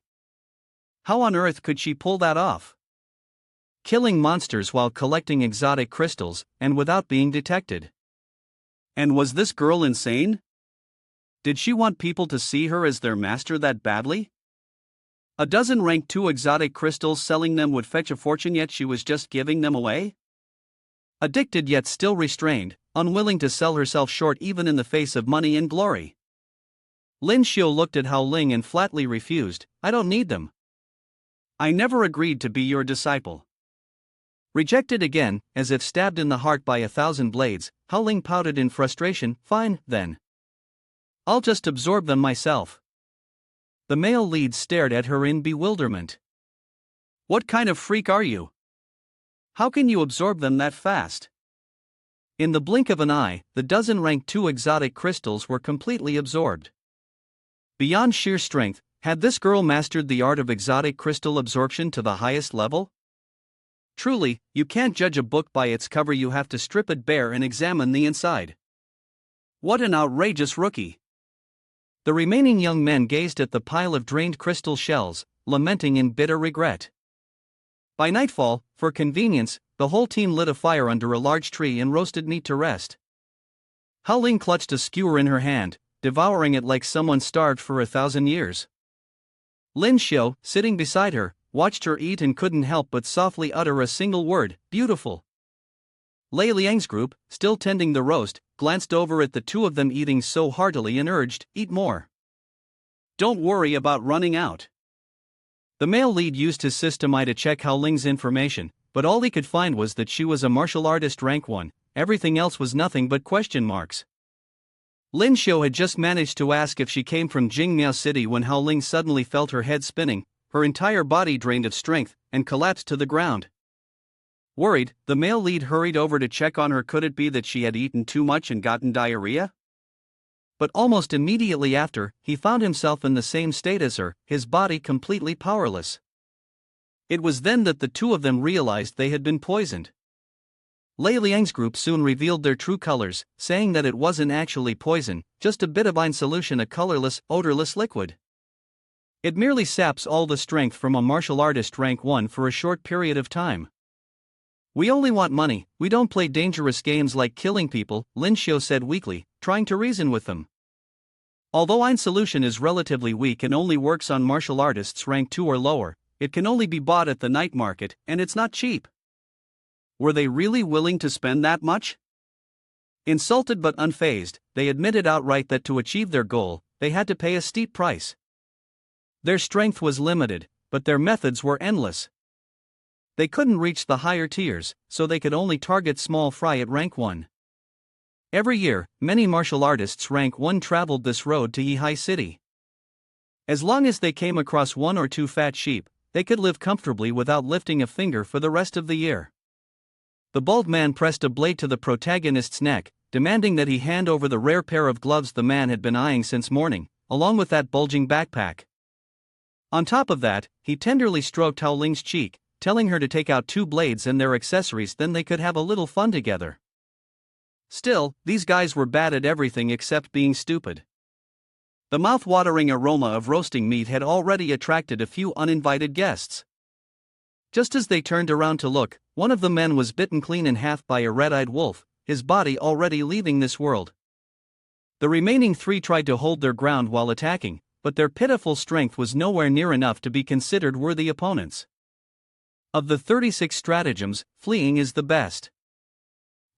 How on earth could she pull that off? Killing monsters while collecting exotic crystals, and without being detected. And was this girl insane? Did she want people to see her as their master that badly? A dozen rank 2 exotic crystals, selling them would fetch a fortune, yet she was just giving them away? Addicted yet still restrained, unwilling to sell herself short even in the face of money and glory. Lyn Shio looked at Haoling and flatly refused, "I don't need them. I never agreed to be your disciple." Rejected again, as if stabbed in the heart by 1,000 blades, Haoling pouted in frustration. "Fine, then. I'll just absorb them myself." The male lead stared at her in bewilderment. "What kind of freak are you? How can you absorb them that fast?" In the blink of an eye, the dozen rank 2 exotic crystals were completely absorbed. Beyond sheer strength, had this girl mastered the art of exotic crystal absorption to the highest level? Truly, you can't judge a book by its cover, you have to strip it bare and examine the inside. What an outrageous rookie! The remaining young men gazed at the pile of drained crystal shells, lamenting in bitter regret. By nightfall, for convenience, the whole team lit a fire under a large tree and roasted meat to rest. Lyn clutched a skewer in her hand, devouring it like someone starved for 1,000 years. Lyn Shio, sitting beside her, watched her eat and couldn't help but softly utter a single word: beautiful. Lei Liang's group, still tending the roast, glanced over at the two of them eating so heartily and urged, eat more. Don't worry about running out. The male lead used his system eye to check Ling's information, but all he could find was that she was a martial artist rank 1, everything else was nothing but question marks. Lyn Shio had just managed to ask if she came from Jingmiao City when Ling suddenly felt her head spinning, her entire body drained of strength, and collapsed to the ground. Worried, the male lead hurried over to check on her. Could it be that she had eaten too much and gotten diarrhea? But almost immediately after, he found himself in the same state as her, his body completely powerless. It was then that the two of them realized they had been poisoned. Lei Liang's group soon revealed their true colors, saying that it wasn't actually poison, just a bit of iron solution, a colorless, odorless liquid. It merely saps all the strength from a martial artist rank 1 for a short period of time. We only want money, we don't play dangerous games like killing people, Lyn Shio said weakly, trying to reason with them. Although iron solution is relatively weak and only works on martial artists rank 2 or lower, it can only be bought at the night market, and it's not cheap. Were they really willing to spend that much? Insulted but unfazed, they admitted outright that to achieve their goal, they had to pay a steep price. Their strength was limited, but their methods were endless. They couldn't reach the higher tiers, so they could only target small fry at rank 1. Every year, many martial artists rank 1 traveled this road to Yihai City. As long as they came across 1 or 2 fat sheep, they could live comfortably without lifting a finger for the rest of the year. The bald man pressed a blade to the protagonist's neck, demanding that he hand over the rare pair of gloves the man had been eyeing since morning, along with that bulging backpack. On top of that, he tenderly stroked Ling's cheek, telling her to take out 2 blades and their accessories, then they could have a little fun together. Still, these guys were bad at everything except being stupid. The mouth-watering aroma of roasting meat had already attracted a few uninvited guests. Just as they turned around to look, one of the men was bitten clean in half by a red-eyed wolf, his body already leaving this world. The remaining 3 tried to hold their ground while attacking, but their pitiful strength was nowhere near enough to be considered worthy opponents. Of the 36 stratagems, fleeing is the best.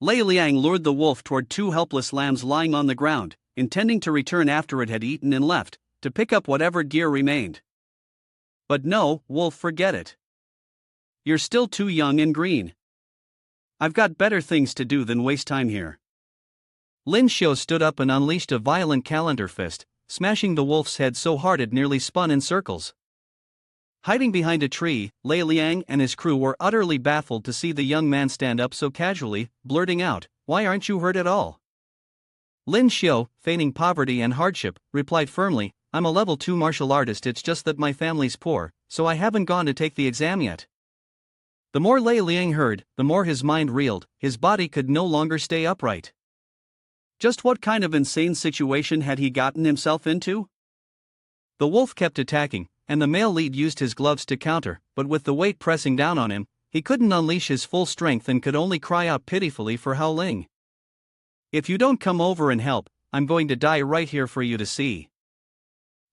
Lei Liang lured the wolf toward 2 helpless lambs lying on the ground, intending to return after it had eaten and left, to pick up whatever gear remained. But no, wolf, forget it. You're still too young and green. I've got better things to do than waste time here. Lyn Shio stood up and unleashed a violent calendar fist, smashing the wolf's head so hard it nearly spun in circles. Hiding behind a tree, Lei Liang and his crew were utterly baffled to see the young man stand up so casually, blurting out, "Why aren't you hurt at all?" Lyn Shio, feigning poverty and hardship, replied firmly, "I'm a level 2 martial artist, it's just that my family's poor, so I haven't gone to take the exam yet." The more Lei Liang heard, the more his mind reeled, his body could no longer stay upright. Just what kind of insane situation had he gotten himself into? The wolf kept attacking, and the male lead used his gloves to counter, but with the weight pressing down on him, he couldn't unleash his full strength and could only cry out pitifully for Ling. "If you don't come over and help, I'm going to die right here for you to see."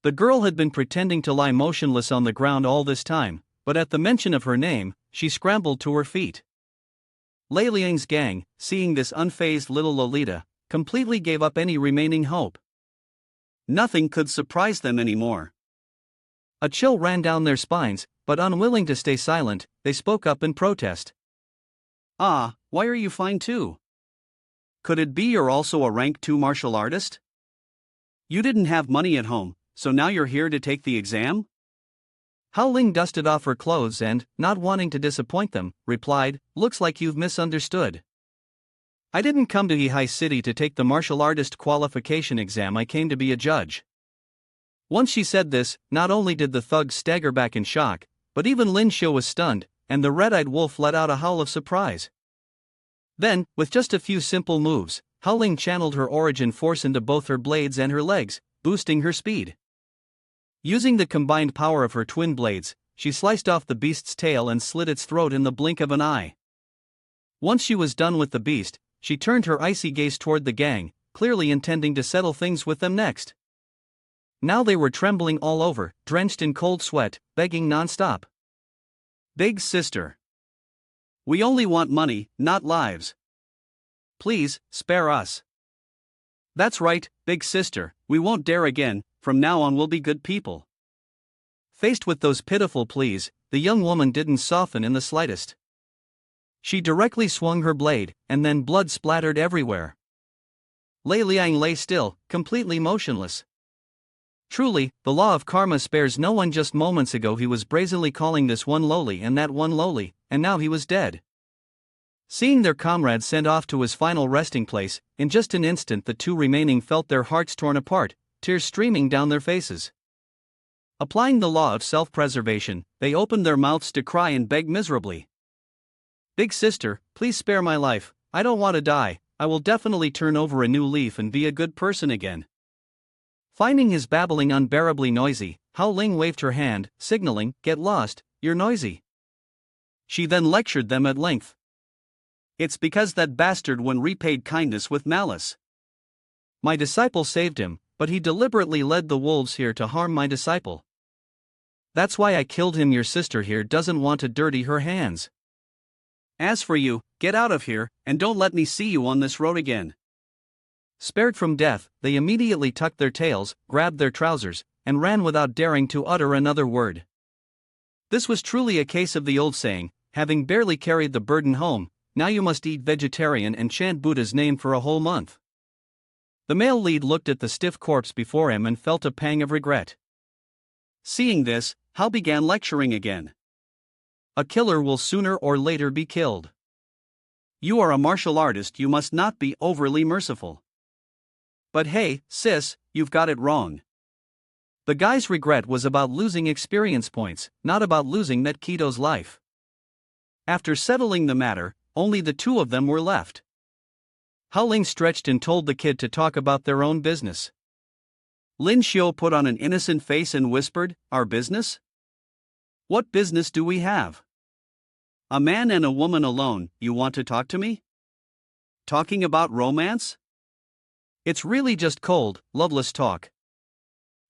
The girl had been pretending to lie motionless on the ground all this time, but at the mention of her name, she scrambled to her feet. Lei Liang's gang, seeing this unfazed little Lolita, completely gave up any remaining hope. Nothing could surprise them anymore. A chill ran down their spines, but unwilling to stay silent, they spoke up in protest. "Ah, why are you fine too? Could it be you're also a rank 2 martial artist? You didn't have money at home, so now you're here to take the exam?" Ling dusted off her clothes and, not wanting to disappoint them, replied, "Looks like you've misunderstood. I didn't come to Yihai City to take the martial artist qualification exam, I came to be a judge." Once she said this, not only did the thugs stagger back in shock, but even Lyn Shio was stunned, and the red-eyed wolf let out a howl of surprise. Then, with just a few simple moves, Lyn channeled her origin force into both her blades and her legs, boosting her speed. Using the combined power of her twin blades, she sliced off the beast's tail and slit its throat in the blink of an eye. Once she was done with the beast, she turned her icy gaze toward the gang, clearly intending to settle things with them next. Now they were trembling all over, drenched in cold sweat, begging non-stop. "Big sister. We only want money, not lives. Please, spare us." "That's right, big sister, we won't dare again, from now on we'll be good people." Faced with those pitiful pleas, the young woman didn't soften in the slightest. She directly swung her blade, and then blood splattered everywhere. Lei Liang lay still, completely motionless. Truly, the law of karma spares no one. Just moments ago he was brazenly calling this one lowly and that one lowly, and now he was dead. Seeing their comrade sent off to his final resting place, in just an instant the two remaining felt their hearts torn apart, tears streaming down their faces. Applying the law of self-preservation, they opened their mouths to cry and beg miserably. "Big sister, please spare my life, I don't want to die, I will definitely turn over a new leaf and be a good person again." Finding his babbling unbearably noisy, Lyn waved her hand, signaling, "Get lost, you're noisy." She then lectured them at length. "It's because that bastard one repaid kindness with malice. My disciple saved him, but he deliberately led the wolves here to harm my disciple. That's why I killed him. Your sister here doesn't want to dirty her hands. As for you, get out of here, and don't let me see you on this road again." Spared from death, they immediately tucked their tails, grabbed their trousers, and ran without daring to utter another word. This was truly a case of the old saying, having barely carried the burden home, now you must eat vegetarian and chant Buddha's name for a whole month. The male lead looked at the stiff corpse before him and felt a pang of regret. Seeing this, Hao began lecturing again. "A killer will sooner or later be killed. You are a martial artist, you must not be overly merciful. But hey, sis, you've got it wrong." The guy's regret was about losing experience points, not about losing that Keto's life. After settling the matter, only the two of them were left. Lyn stretched and told the kid to talk about their own business. Lyn Shio put on an innocent face and whispered, "Our business? What business do we have? A man and a woman alone, you want to talk to me? Talking about romance? It's really just cold, loveless talk.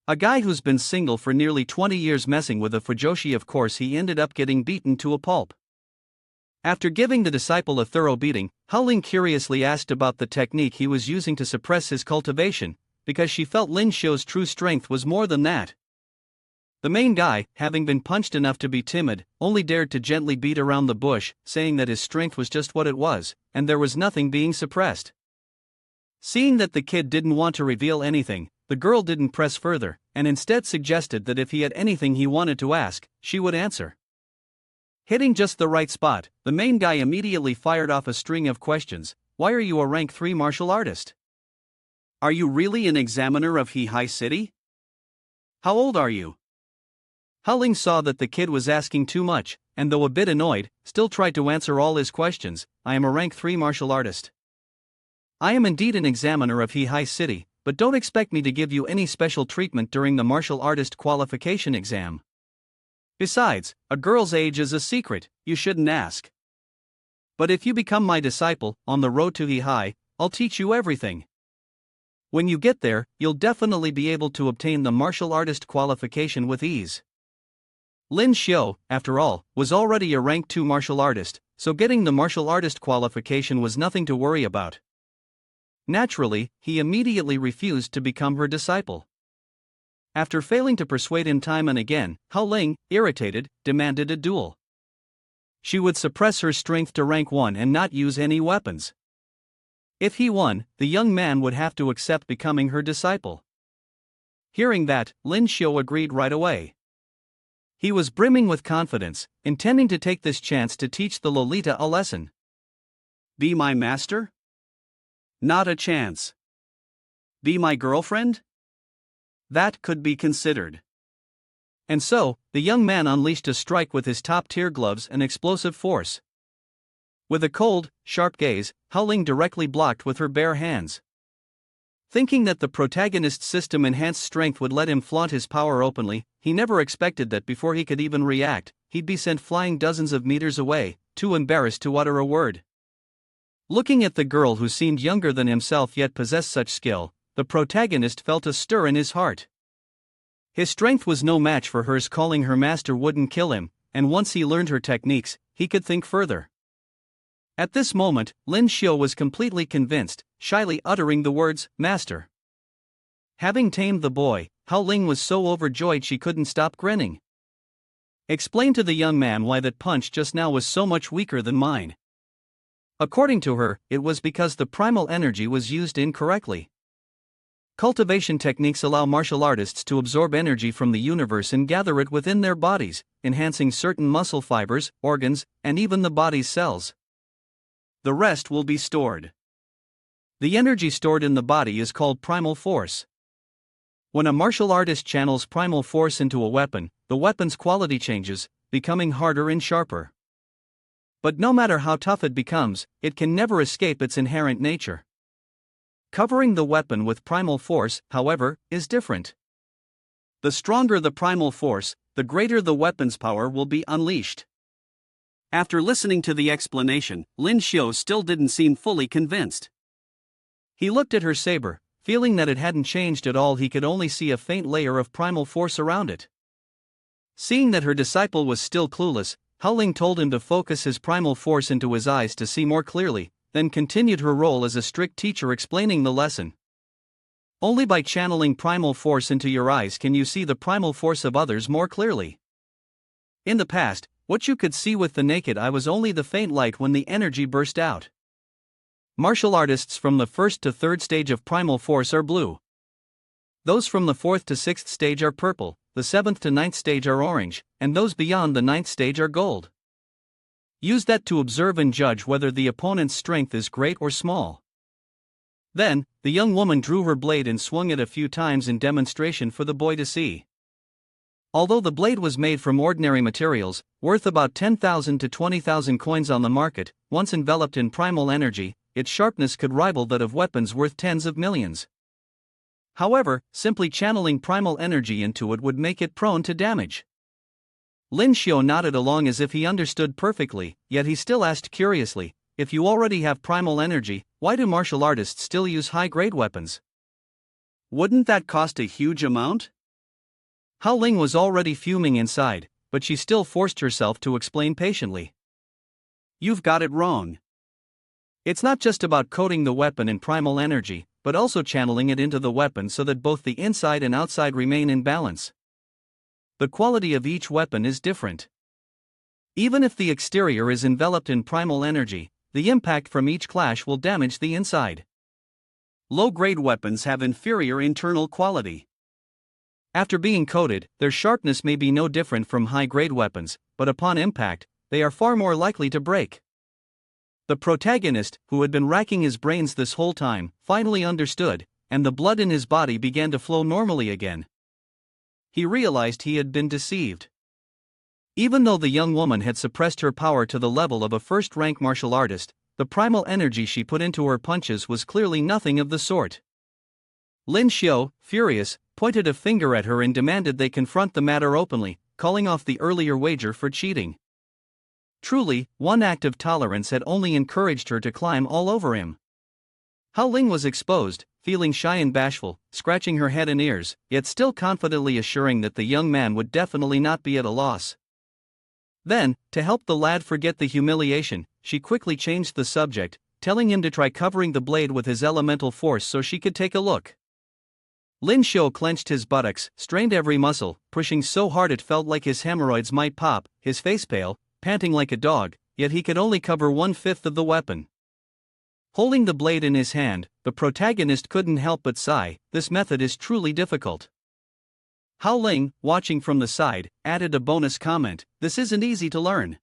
A guy who's been single for nearly 20 years messing with a fujoshi. Of course he ended up getting beaten to a pulp." After giving the disciple a thorough beating, Lyn curiously asked about the technique he was using to suppress his cultivation, because she felt Lyn Shio's true strength was more than that. The main guy, having been punched enough to be timid, only dared to gently beat around the bush, saying that his strength was just what it was, and there was nothing being suppressed. Seeing that the kid didn't want to reveal anything, the girl didn't press further, and instead suggested that if he had anything he wanted to ask, she would answer. Hitting just the right spot, the main guy immediately fired off a string of questions. "Why are you a rank 3 martial artist? Are you really an examiner of High City? How old are you?" Lyn saw that the kid was asking too much, and though a bit annoyed, still tried to answer all his questions. "I am a rank 3 martial artist. I am indeed an examiner of High City, but don't expect me to give you any special treatment during the martial artist qualification exam. Besides, a girl's age is a secret, you shouldn't ask. But if you become my disciple, on the road to High, I'll teach you everything. When you get there, you'll definitely be able to obtain the martial artist qualification with ease." Lyn Shio, after all, was already a rank 2 martial artist, so getting the martial artist qualification was nothing to worry about. Naturally, he immediately refused to become her disciple. After failing to persuade him time and again, Lyn, irritated, demanded a duel. She would suppress her strength to rank 1 and not use any weapons. If he won, the young man would have to accept becoming her disciple. Hearing that, Lyn Shio agreed right away. He was brimming with confidence, intending to take this chance to teach the Lolita a lesson. "Be my master? Not a chance. Be my girlfriend? That could be considered. And so, the young man unleashed a strike with his top-tier gloves and explosive force. With a cold, sharp gaze, Ling directly blocked with her bare hands. Thinking that the protagonist's system-enhanced strength would let him flaunt his power openly, he never expected that before he could even react, he'd be sent flying dozens of meters away, too embarrassed to utter a word. Looking at the girl who seemed younger than himself yet possessed such skill, the protagonist felt a stir in his heart. His strength was no match for hers. Calling her master wouldn't kill him, and once he learned her techniques, he could think further. At this moment, Lyn Shio was completely convinced, shyly uttering the words, "Master." Having tamed the boy, Ling was so overjoyed she couldn't stop grinning. Explain to the young man why that punch just now was so much weaker than mine. According to her, it was because the primal energy was used incorrectly. Cultivation techniques allow martial artists to absorb energy from the universe and gather it within their bodies, enhancing certain muscle fibers, organs, and even the body's cells. The rest will be stored. The energy stored in the body is called primal force. When a martial artist channels primal force into a weapon, the weapon's quality changes, becoming harder and sharper. But no matter how tough it becomes, it can never escape its inherent nature. Covering the weapon with primal force, however, is different. The stronger the primal force, the greater the weapon's power will be unleashed. After listening to the explanation, Lyn Shio still didn't seem fully convinced. He looked at her saber, feeling that it hadn't changed at all. He could only see a faint layer of primal force around it. Seeing that her disciple was still clueless, Ling told him to focus his primal force into his eyes to see more clearly, then continued her role as a strict teacher explaining the lesson. Only by channeling primal force into your eyes can you see the primal force of others more clearly. In the past, what you could see with the naked eye was only the faint light when the energy burst out. Martial artists from the 1st to 3rd stage of primal force are blue. Those from the 4th to 6th stage are purple, the 7th to 9th stage are orange, and those beyond the 9th stage are gold. Use that to observe and judge whether the opponent's strength is great or small. Then, the young woman drew her blade and swung it a few times in demonstration for the boy to see. Although the blade was made from ordinary materials, worth about 10,000 to 20,000 coins on the market, once enveloped in primal energy, its sharpness could rival that of weapons worth tens of millions. However, simply channeling primal energy into it would make it prone to damage. Lyn Shio nodded along as if he understood perfectly, yet he still asked curiously, "If you already have primal energy, why do martial artists still use high-grade weapons? Wouldn't that cost a huge amount?" Ling was already fuming inside, but she still forced herself to explain patiently. "You've got it wrong. It's not just about coating the weapon in primal energy, but also channeling it into the weapon so that both the inside and outside remain in balance. The quality of each weapon is different. Even if the exterior is enveloped in primal energy, the impact from each clash will damage the inside. Low-grade weapons have inferior internal quality. After being coated, their sharpness may be no different from high-grade weapons, but upon impact, they are far more likely to break." The protagonist, who had been racking his brains this whole time, finally understood, and the blood in his body began to flow normally again. He realized he had been deceived. Even though the young woman had suppressed her power to the level of a first-rank martial artist, the primal energy she put into her punches was clearly nothing of the sort. Lyn Shio, furious, pointed a finger at her and demanded they confront the matter openly, calling off the earlier wager for cheating. Truly, one act of tolerance had only encouraged her to climb all over him. Ling was exposed, feeling shy and bashful, scratching her head and ears, yet still confidently assuring that the young man would definitely not be at a loss. Then, to help the lad forget the humiliation, she quickly changed the subject, telling him to try covering the blade with his elemental force so she could take a look. Lyn Shio clenched his buttocks, strained every muscle, pushing so hard it felt like his hemorrhoids might pop, his face pale, panting like a dog, yet he could only cover 1/5 of the weapon. Holding the blade in his hand, the protagonist couldn't help but sigh. This method is truly difficult. Ling, watching from the side, added a bonus comment: "This isn't easy to learn.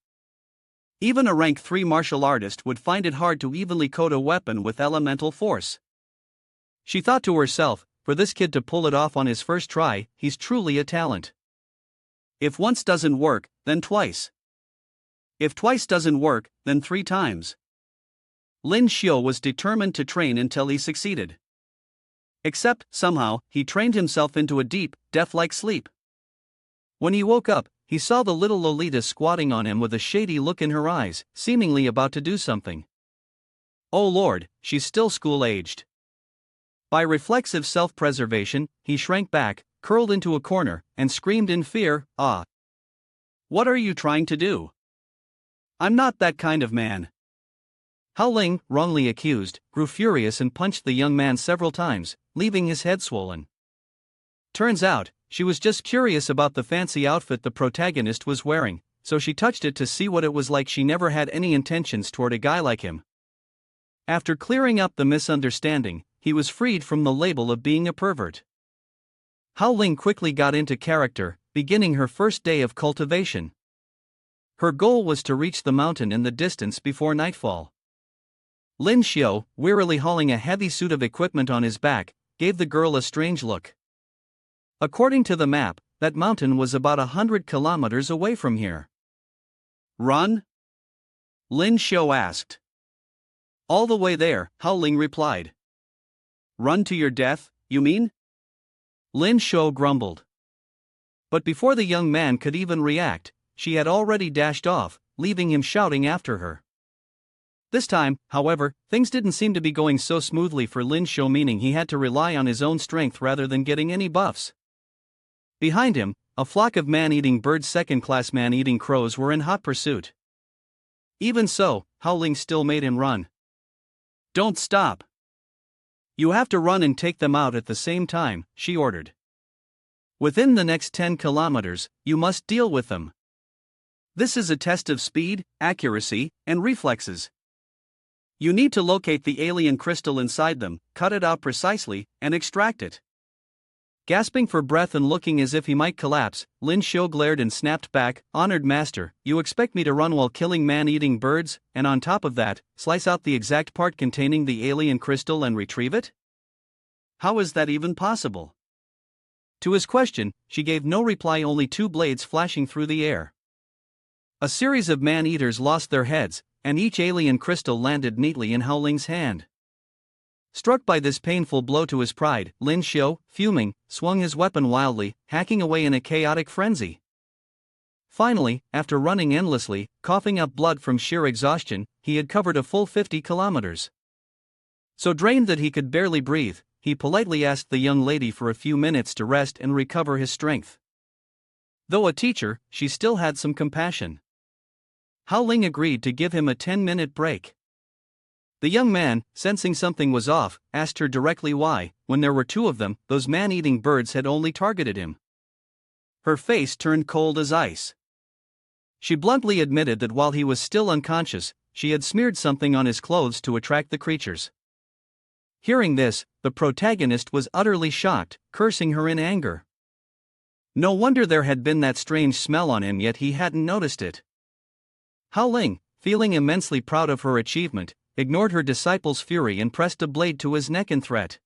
Even a rank 3 martial artist would find it hard to evenly coat a weapon with elemental force." She thought to herself, for this kid to pull it off on his first try, he's truly a talent. If once doesn't work, then twice. If twice doesn't work, then 3 times. Lyn Shio was determined to train until he succeeded. Except, somehow, he trained himself into a deep, death-like sleep. When he woke up, he saw the little Lolita squatting on him with a shady look in her eyes, seemingly about to do something. Oh Lord, she's still school-aged. By reflexive self-preservation, he shrank back, curled into a corner, and screamed in fear, "Ah! What are you trying to do? I'm not that kind of man." Hao Ling, wrongly accused, grew furious and punched the young man several times, leaving his head swollen. Turns out, she was just curious about the fancy outfit the protagonist was wearing, so she touched it to see what it was like. She never had any intentions toward a guy like him. After clearing up the misunderstanding, he was freed from the label of being a pervert. Hao Ling quickly got into character, beginning her first day of cultivation. Her goal was to reach the mountain in the distance before nightfall. Lyn Shio, wearily hauling a heavy suit of equipment on his back, gave the girl a strange look. According to the map, that mountain was about 100 kilometers away from here. Run? Lyn Shio asked. All the way there, Hao Ling replied. Run to your death, you mean? Lyn Shio grumbled. But before the young man could even react, she had already dashed off, leaving him shouting after her. This time, however, things didn't seem to be going so smoothly for Lyn Shio, meaning he had to rely on his own strength rather than getting any buffs. Behind him, a flock of man-eating birds, second-class man-eating crows, were in hot pursuit. Even so, Hao Ling still made him run. Don't stop. You have to run and take them out at the same time, she ordered. Within the next 10 kilometers, you must deal with them. This is a test of speed, accuracy, and reflexes. You need to locate the alien crystal inside them, cut it out precisely, and extract it. Gasping for breath and looking as if he might collapse, Lyn Shio glared and snapped back, "Honored master, you expect me to run while killing man-eating birds, and on top of that, slice out the exact part containing the alien crystal and retrieve it? How is that even possible?" To his question, she gave no reply, only 2 blades flashing through the air. A series of man-eaters lost their heads, and each alien crystal landed neatly in Hao Ling's hand. Struck by this painful blow to his pride, Lyn Shio, fuming, swung his weapon wildly, hacking away in a chaotic frenzy. Finally, after running endlessly, coughing up blood from sheer exhaustion, he had covered a full 50 kilometers. So drained that he could barely breathe, he politely asked the young lady for a few minutes to rest and recover his strength. Though a teacher, she still had some compassion. Hao Ling agreed to give him a 10-minute break. The young man, sensing something was off, asked her directly why, when there were 2 of them, those man-eating birds had only targeted him. Her face turned cold as ice. She bluntly admitted that while he was still unconscious, she had smeared something on his clothes to attract the creatures. Hearing this, the protagonist was utterly shocked, cursing her in anger. No wonder there had been that strange smell on him, yet he hadn't noticed it. Hao Ling, feeling immensely proud of her achievement, ignored her disciple's fury and pressed a blade to his neck in threat.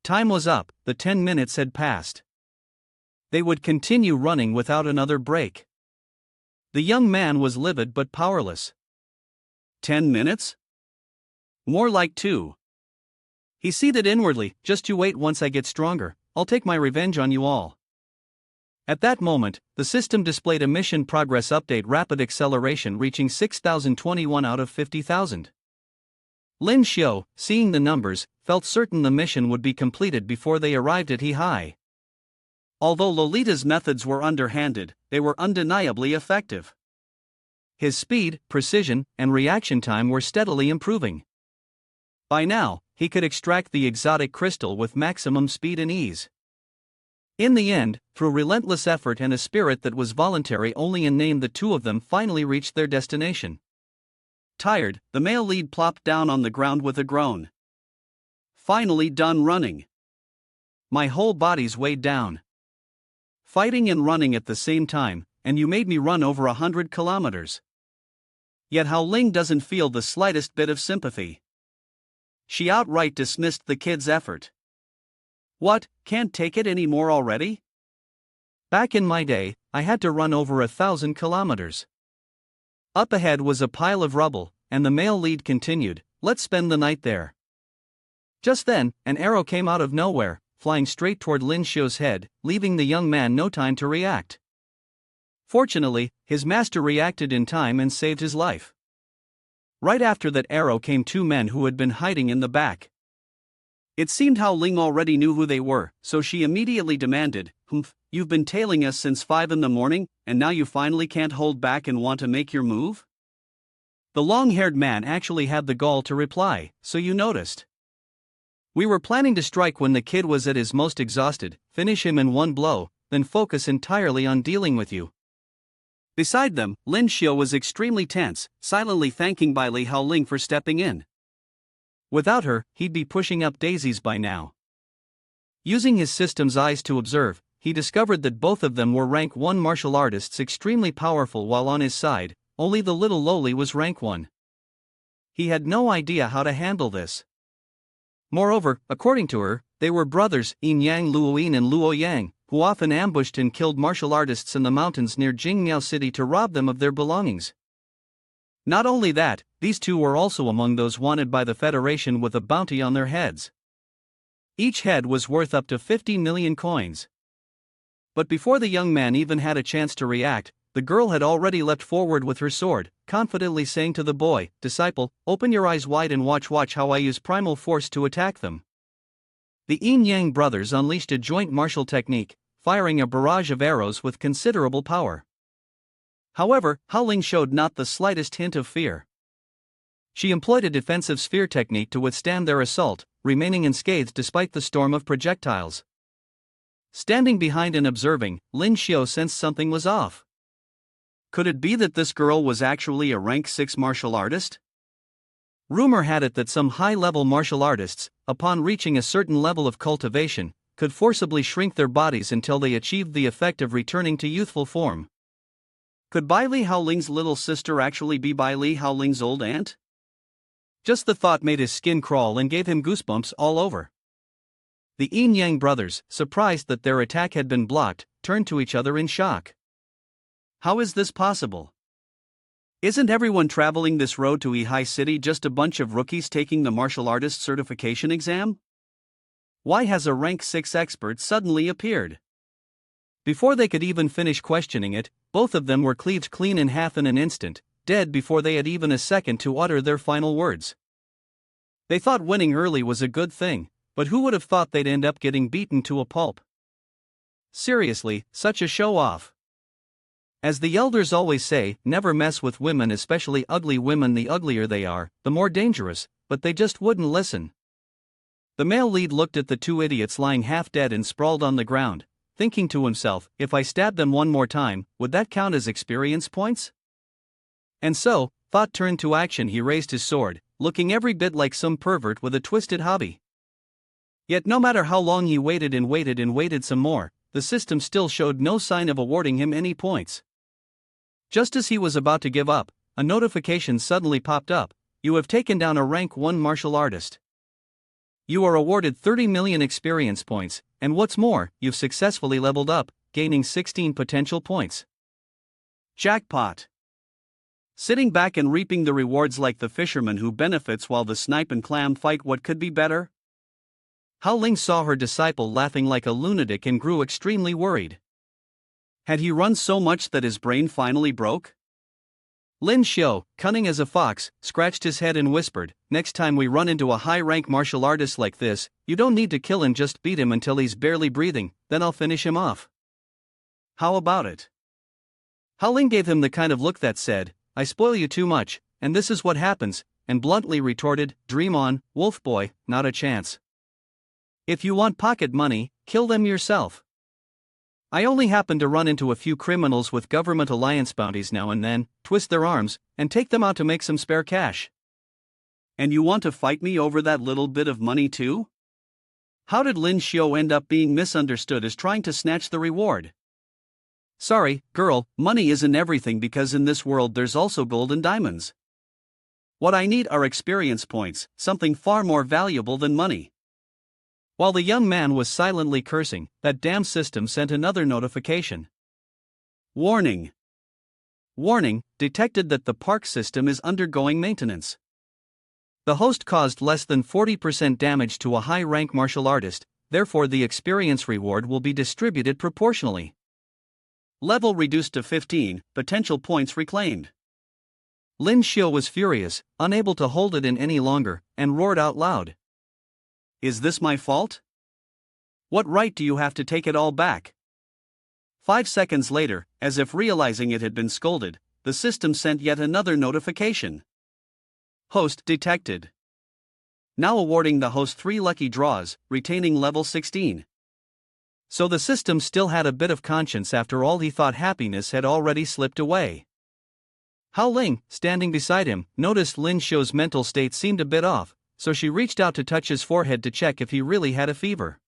Time was up, the 10 minutes had passed. They would continue running without another break. The young man was livid but powerless. 10 minutes? More like 2. He seethed inwardly, "Just you wait, once I get stronger, I'll take my revenge on you all." At that moment, the system displayed a mission progress update: rapid acceleration reaching 6,021 out of 50,000. Lyn Shio, seeing the numbers, felt certain the mission would be completed before they arrived at He. Although Lolita's methods were underhanded, they were undeniably effective. His speed, precision, and reaction time were steadily improving. By now, he could extract the exotic crystal with maximum speed and ease. In the end, through relentless effort and a spirit that was voluntary only in name, the 2 of them finally reached their destination. Tired, the male lead plopped down on the ground with a groan. "Finally done running. My whole body's weighed down. Fighting and running at the same time, and you made me run over 100 kilometers. Yet Hao Ling doesn't feel the slightest bit of sympathy. She outright dismissed the kid's effort. "What, can't take it anymore already? Back in my day, I had to run over 1,000 kilometers. Up ahead was a pile of rubble, and the male lead continued, let's spend the night there. Just then, an arrow came out of nowhere, flying straight toward Lyn Shio's head, leaving the young man no time to react. Fortunately, his master reacted in time and saved his life. Right after that arrow came two men who had been hiding in the back. It seemed Hao Ling already knew who they were, so she immediately demanded, "Humph, you've been tailing us since 5 in the morning, and now you finally can't hold back and want to make your move?" The long-haired man actually had the gall to reply, "So you noticed. We were planning to strike when the kid was at his most exhausted, finish him in one blow, then focus entirely on dealing with you." Beside them, Lyn Shio was extremely tense, silently thanking Bai Li Hao Ling for stepping in. Without her, he'd be pushing up daisies by now. Using his system's eyes to observe, he discovered that both of them were rank 1 martial artists extremely powerful, while on his side, only the little lowly was rank 1. He had no idea how to handle this. Moreover, according to her, they were brothers, Yin Yang Luoyin and Luo Yang, who often ambushed and killed martial artists in the mountains near Jingmiao City to rob them of their belongings. Not only that, these two were also among those wanted by the Federation with a bounty on their heads. Each head was worth up to 50 million coins. But before the young man even had a chance to react, the girl had already leapt forward with her sword, confidently saying to the boy, "Disciple, open your eyes wide and watch how I use primal force to attack them." The Yin Yang brothers unleashed a joint martial technique, firing a barrage of arrows with considerable power. However, Hao Ling showed not the slightest hint of fear. She employed a defensive sphere technique to withstand their assault, remaining unscathed despite the storm of projectiles. Standing behind and observing, Lyn Shio sensed something was off. Could it be that this girl was actually a rank 6 martial artist? Rumor had it that some high-level martial artists, upon reaching a certain level of cultivation, could forcibly shrink their bodies until they achieved the effect of returning to youthful form. Could Bai Li Hao Ling's little sister actually be Bai Li Hao Ling's old aunt? Just the thought made his skin crawl and gave him goosebumps all over. The Yin Yang brothers, surprised that their attack had been blocked, turned to each other in shock. How is this possible? Isn't everyone traveling this road to Ehai City just a bunch of rookies taking the martial artist certification exam? Why has a rank 6 expert suddenly appeared? Before they could even finish questioning it, both of them were cleaved clean in half in an instant, dead before they had even a second to utter their final words. They thought winning early was a good thing, but who would have thought they'd end up getting beaten to a pulp? Seriously, such a show-off. As the elders always say, never mess with women, especially ugly women. The uglier they are, the more dangerous, but they just wouldn't listen. The male lead looked at the two idiots lying half dead and sprawled on the ground, thinking to himself, if I stabbed them one more time, would that count as experience points? And so, thought turned to action. He raised his sword, looking every bit like some pervert with a twisted hobby. Yet no matter how long he waited and waited some more, the system still showed no sign of awarding him any points. Just as he was about to give up, a notification suddenly popped up. You have taken down a rank 1 martial artist. You are awarded 30 million experience points, and what's more, you've successfully leveled up, gaining 16 potential points. Jackpot! Sitting back and reaping the rewards like the fisherman who benefits while the snipe and clam fight. What could be better? Hao Ling saw her disciple laughing like a lunatic and grew extremely worried. Had he run so much that his brain finally broke? Lyn Shio, cunning as a fox, scratched his head and whispered, next time we run into a high-rank martial artist like this, you don't need to kill him, just beat him until he's barely breathing, then I'll finish him off. How about it? Hao Ling gave him the kind of look that said, I spoil you too much, and this is what happens, and bluntly retorted, dream on, wolf boy, not a chance. If you want pocket money, kill them yourself. I only happen to run into a few criminals with government alliance bounties now and then, twist their arms, and take them out to make some spare cash. And you want to fight me over that little bit of money too? How did Lyn Shio end up being misunderstood as trying to snatch the reward? Sorry, girl, money isn't everything, because in this world there's also gold and diamonds. What I need are experience points, something far more valuable than money. While the young man was silently cursing, that damn system sent another notification. Warning. Warning, detected that the park system is undergoing maintenance. The host caused less than 40% damage to a high-rank martial artist, therefore the experience reward will be distributed proportionally. Level reduced to 15, potential points reclaimed. Lyn Shio was furious, unable to hold it in any longer, and roared out loud. Is this my fault? What right do you have to take it all back? 5 seconds later, as if realizing it had been scolded, the system sent yet another notification. Host detected. Now awarding the host 3 lucky draws, retaining level 16. So the system still had a bit of conscience after all. He thought happiness had already slipped away. Hao Ling, standing beside him, noticed Lyn Shio's mental state seemed a bit off, so she reached out to touch his forehead to check if he really had a fever.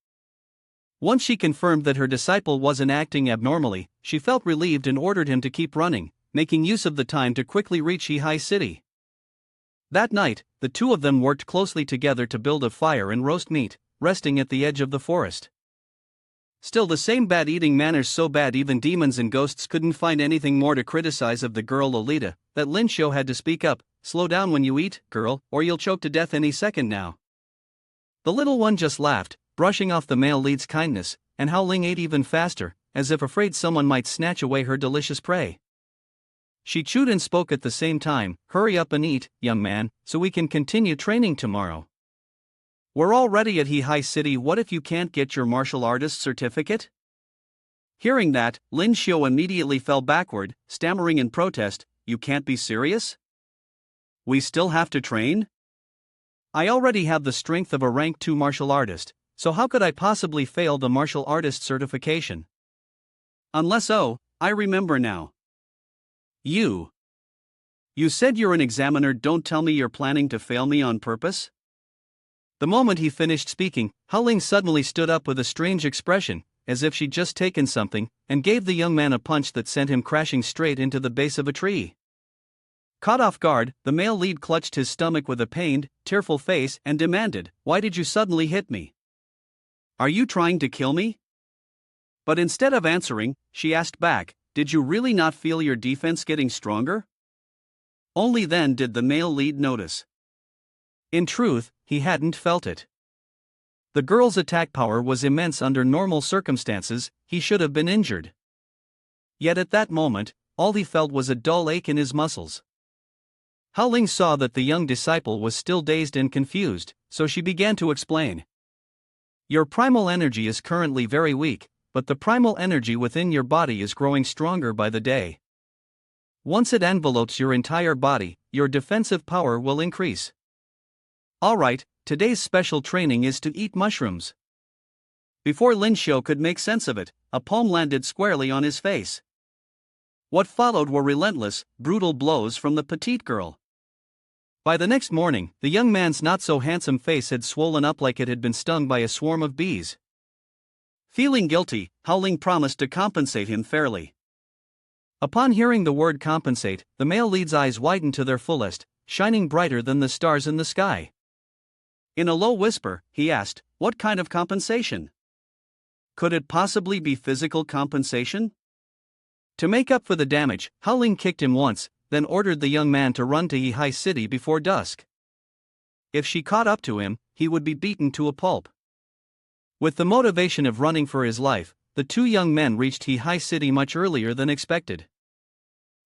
Once she confirmed that her disciple wasn't acting abnormally, she felt relieved and ordered him to keep running, making use of the time to quickly reach Hihai City. That night, the two of them worked closely together to build a fire and roast meat, resting at the edge of the forest. Still the same bad eating manners, so bad even demons and ghosts couldn't find anything more to criticize of the girl Lolita, that Lyn Shio had to speak up. Slow down when you eat, girl, or you'll choke to death any second now. The little one just laughed, brushing off the male lead's kindness, and Hao Ling ate even faster, as if afraid someone might snatch away her delicious prey. She chewed and spoke at the same time. Hurry up and eat, young man, so we can continue training tomorrow. We're already at Hihai City. What if you can't get your martial artist certificate? Hearing that, Lyn Shio immediately fell backward, stammering in protest. You can't be serious? We still have to train? I already have the strength of a rank 2 martial artist, so how could I possibly fail the martial artist certification? Unless I remember now. You said you're an examiner. Don't tell me you're planning to fail me on purpose? The moment he finished speaking, Hao Ling suddenly stood up with a strange expression, as if she'd just taken something, and gave the young man a punch that sent him crashing straight into the base of a tree. Caught off guard, the male lead clutched his stomach with a pained, tearful face and demanded, "Why did you suddenly hit me? Are you trying to kill me?" But instead of answering, she asked back, "Did you really not feel your defense getting stronger?" Only then did the male lead notice. In truth, he hadn't felt it. The girl's attack power was immense. Under normal circumstances, he should have been injured. Yet at that moment, all he felt was a dull ache in his muscles. Hao Ling saw that the young disciple was still dazed and confused, so she began to explain. Your primal energy is currently very weak, but the primal energy within your body is growing stronger by the day. Once it envelopes your entire body, your defensive power will increase. Alright, today's special training is to eat mushrooms. Before Lyn Shio could make sense of it, a palm landed squarely on his face. What followed were relentless, brutal blows from the petite girl. By the next morning, the young man's not-so-handsome face had swollen up like it had been stung by a swarm of bees. Feeling guilty, Hao Ling promised to compensate him fairly. Upon hearing the word compensate, the male lead's eyes widened to their fullest, shining brighter than the stars in the sky. In a low whisper, he asked, "What kind of compensation? Could it possibly be physical compensation?" To make up for the damage, Hao Ling kicked him once, then ordered the young man to run to Hihai City before dusk. If she caught up to him, he would be beaten to a pulp. With the motivation of running for his life, the two young men reached Hihai City much earlier than expected.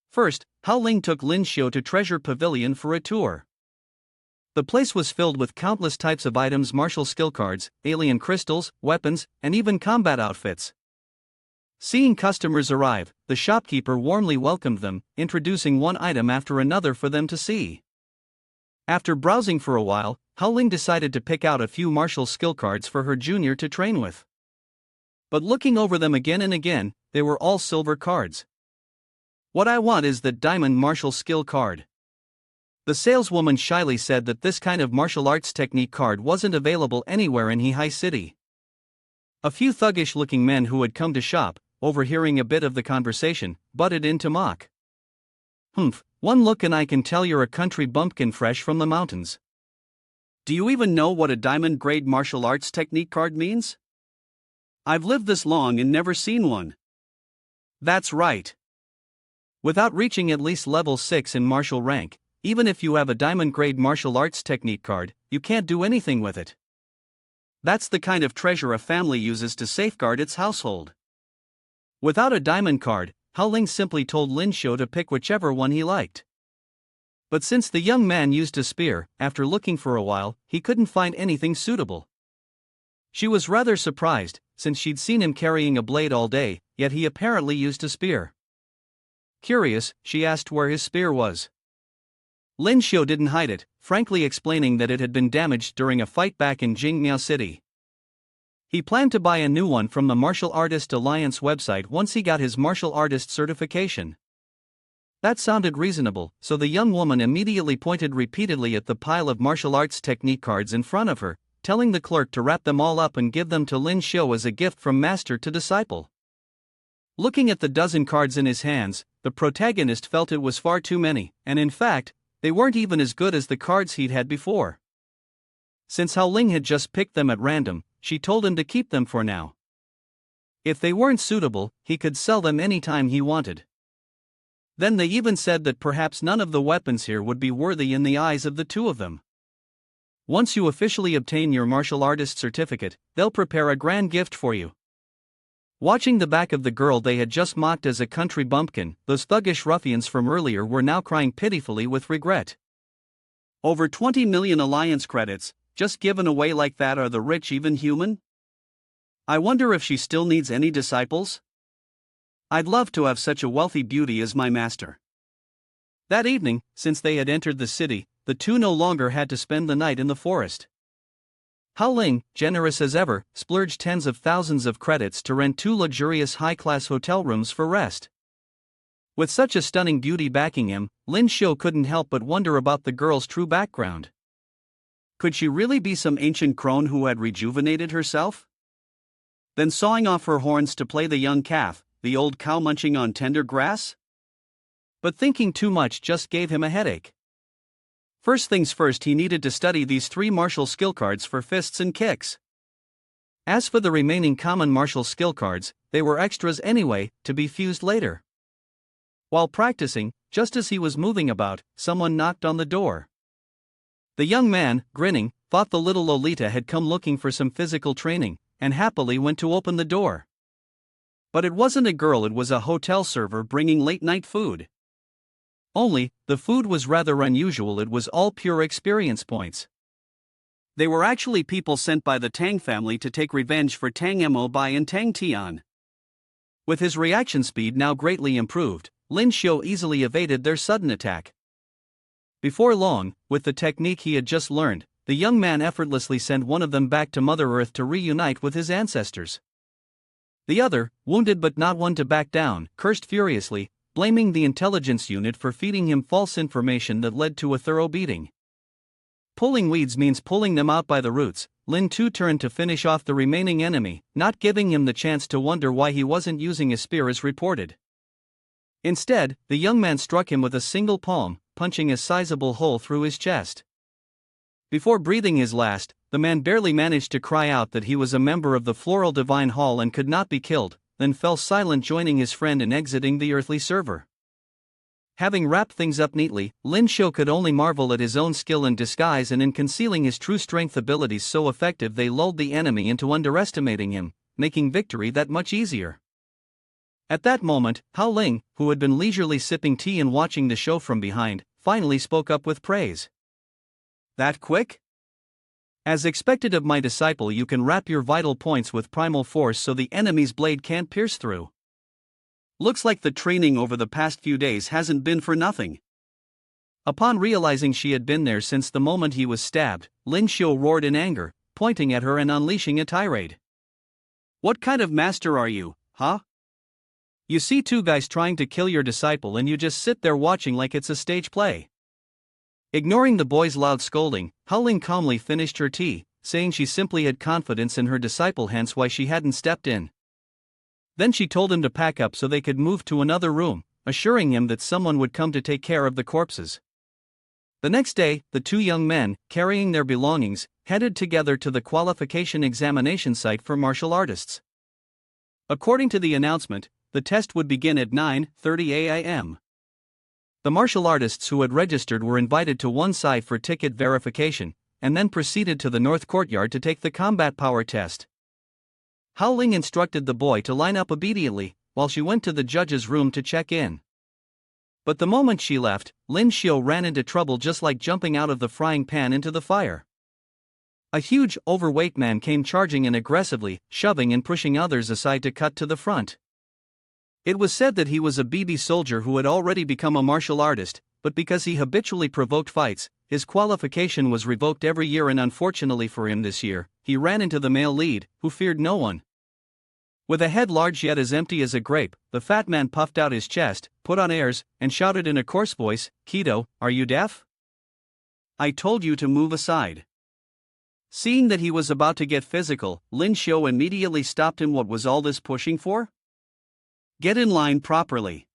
First, Hao Ling took Lyn Shio to Treasure Pavilion for a tour. The place was filled with countless types of items: martial skill cards, alien crystals, weapons, and even combat outfits. Seeing customers arrive, the shopkeeper warmly welcomed them, introducing one item after another for them to see. After browsing for a while, Hao Ling decided to pick out a few martial skill cards for her junior to train with. But looking over them again and again, they were all silver cards. "What I want is the diamond martial skill card." The saleswoman shyly said that this kind of martial arts technique card wasn't available anywhere in Hihai City. A few thuggish-looking men who had come to shop, overhearing a bit of the conversation, butted in to mock. "Humph, one look and I can tell you're a country bumpkin fresh from the mountains. Do you even know what a diamond-grade martial arts technique card means? I've lived this long and never seen one. That's right. Without reaching at least level 6 in martial rank, even if you have a diamond-grade martial arts technique card, you can't do anything with it. That's the kind of treasure a family uses to safeguard its household. Without a diamond card, Ling simply told Lyn Shio to pick whichever one he liked. But since the young man used a spear, after looking for a while, he couldn't find anything suitable. She was rather surprised, since she'd seen him carrying a blade all day, yet he apparently used a spear. Curious, she asked where his spear was. Lyn Shio didn't hide it, frankly explaining that it had been damaged during a fight back in Jingmiao City. He planned to buy a new one from the Martial Artist Alliance website once he got his martial artist certification. That sounded reasonable, so the young woman immediately pointed repeatedly at the pile of martial arts technique cards in front of her, telling the clerk to wrap them all up and give them to Lyn Shio as a gift from master to disciple. Looking at the dozen cards in his hands, the protagonist felt it was far too many, and in fact, they weren't even as good as the cards he'd had before. Since Ling had just picked them at random, she told him to keep them for now. If they weren't suitable, he could sell them anytime he wanted. Then they even said that perhaps none of the weapons here would be worthy in the eyes of the two of them. Once you officially obtain your martial artist certificate, they'll prepare a grand gift for you. Watching the back of the girl they had just mocked as a country bumpkin, those thuggish ruffians from earlier were now crying pitifully with regret. Over 20 million alliance credits, just given away like that. Are the rich even human? I wonder if she still needs any disciples? I'd love to have such a wealthy beauty as my master. That evening, since they had entered the city, the two no longer had to spend the night in the forest. Ling, generous as ever, splurged tens of thousands of credits to rent 2 luxurious high-class hotel rooms for rest. With such a stunning beauty backing him, Lyn Shio couldn't help but wonder about the girl's true background. Could she really be some ancient crone who had rejuvenated herself? Then sawing off her horns to play the young calf, the old cow munching on tender grass? But thinking too much just gave him a headache. First things first, he needed to study these 3 martial skill cards for fists and kicks. As for the remaining common martial skill cards, they were extras anyway, to be fused later. While practicing, just as he was moving about, someone knocked on the door. The young man, grinning, thought the little Lolita had come looking for some physical training, and happily went to open the door. But it wasn't a girl, it was a hotel server bringing late-night food. Only, the food was rather unusual. It was all pure experience points. They were actually people sent by the Tang family to take revenge for Tang Mo Bai and Tang Tian. With his reaction speed now greatly improved, Lyn Shio easily evaded their sudden attack. Before long, with the technique he had just learned, the young man effortlessly sent one of them back to Mother Earth to reunite with his ancestors. The other, wounded but not one to back down, cursed furiously, blaming the intelligence unit for feeding him false information that led to a thorough beating. Pulling weeds means pulling them out by the roots. Lyn too turned to finish off the remaining enemy, not giving him the chance to wonder why he wasn't using a spear as reported. Instead, the young man struck him with a single palm, punching a sizable hole through his chest. Before breathing his last, the man barely managed to cry out that he was a member of the Floral Divine Hall and could not be killed, then fell silent, joining his friend in exiting the earthly server. Having wrapped things up neatly, Lyn Shio could only marvel at his own skill in disguise and in concealing his true strength abilities so effective they lulled the enemy into underestimating him, making victory that much easier. At that moment, Ling, who had been leisurely sipping tea and watching the show from behind, finally spoke up with praise. That quick? As expected of my disciple, you can wrap your vital points with primal force so the enemy's blade can't pierce through. Looks like the training over the past few days hasn't been for nothing. Upon realizing she had been there since the moment he was stabbed, Lyn Shio roared in anger, pointing at her and unleashing a tirade. What kind of master are you, huh? You see 2 guys trying to kill your disciple and you just sit there watching like it's a stage play. Ignoring the boy's loud scolding, Ling calmly finished her tea, saying she simply had confidence in her disciple, hence why she hadn't stepped in. Then she told him to pack up so they could move to another room, assuring him that someone would come to take care of the corpses. The next day, the two young men, carrying their belongings, headed together to the qualification examination site for martial artists. According to the announcement, the test would begin at 9:30 a.m. The martial artists who had registered were invited to one side for ticket verification, and then proceeded to the north courtyard to take the combat power test. Ling instructed the boy to line up obediently, while she went to the judge's room to check in. But the moment she left, Lyn Shio ran into trouble, just like jumping out of the frying pan into the fire. A huge, overweight man came charging in aggressively, shoving and pushing others aside to cut to the front. It was said that he was a BB soldier who had already become a martial artist, but because he habitually provoked fights, his qualification was revoked every year, and unfortunately for him this year, he ran into the male lead, who feared no one. With a head large yet as empty as a grape, the fat man puffed out his chest, put on airs, and shouted in a coarse voice, "Kido, are you deaf? I told you to move aside." Seeing that he was about to get physical, Lyn Shio immediately stopped him. What was all this pushing for? Get in line properly.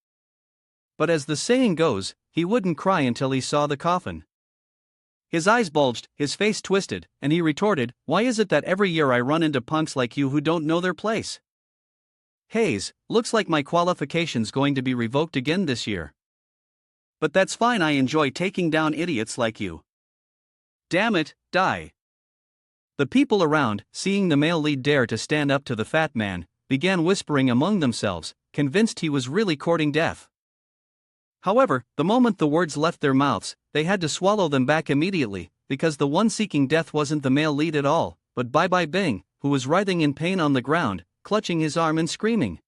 But as the saying goes, he wouldn't cry until he saw the coffin. His eyes bulged, his face twisted, and he retorted, "Why is it that every year I run into punks like you who don't know their place? Hayes, looks like my qualification's going to be revoked again this year. But that's fine, I enjoy taking down idiots like you. Damn it, die." The people around, seeing the male lead dare to stand up to the fat man, began whispering among themselves, convinced he was really courting death. However, the moment the words left their mouths, they had to swallow them back immediately, because the one seeking death wasn't the male lead at all, but Bai Bing, who was writhing in pain on the ground, clutching his arm and screaming.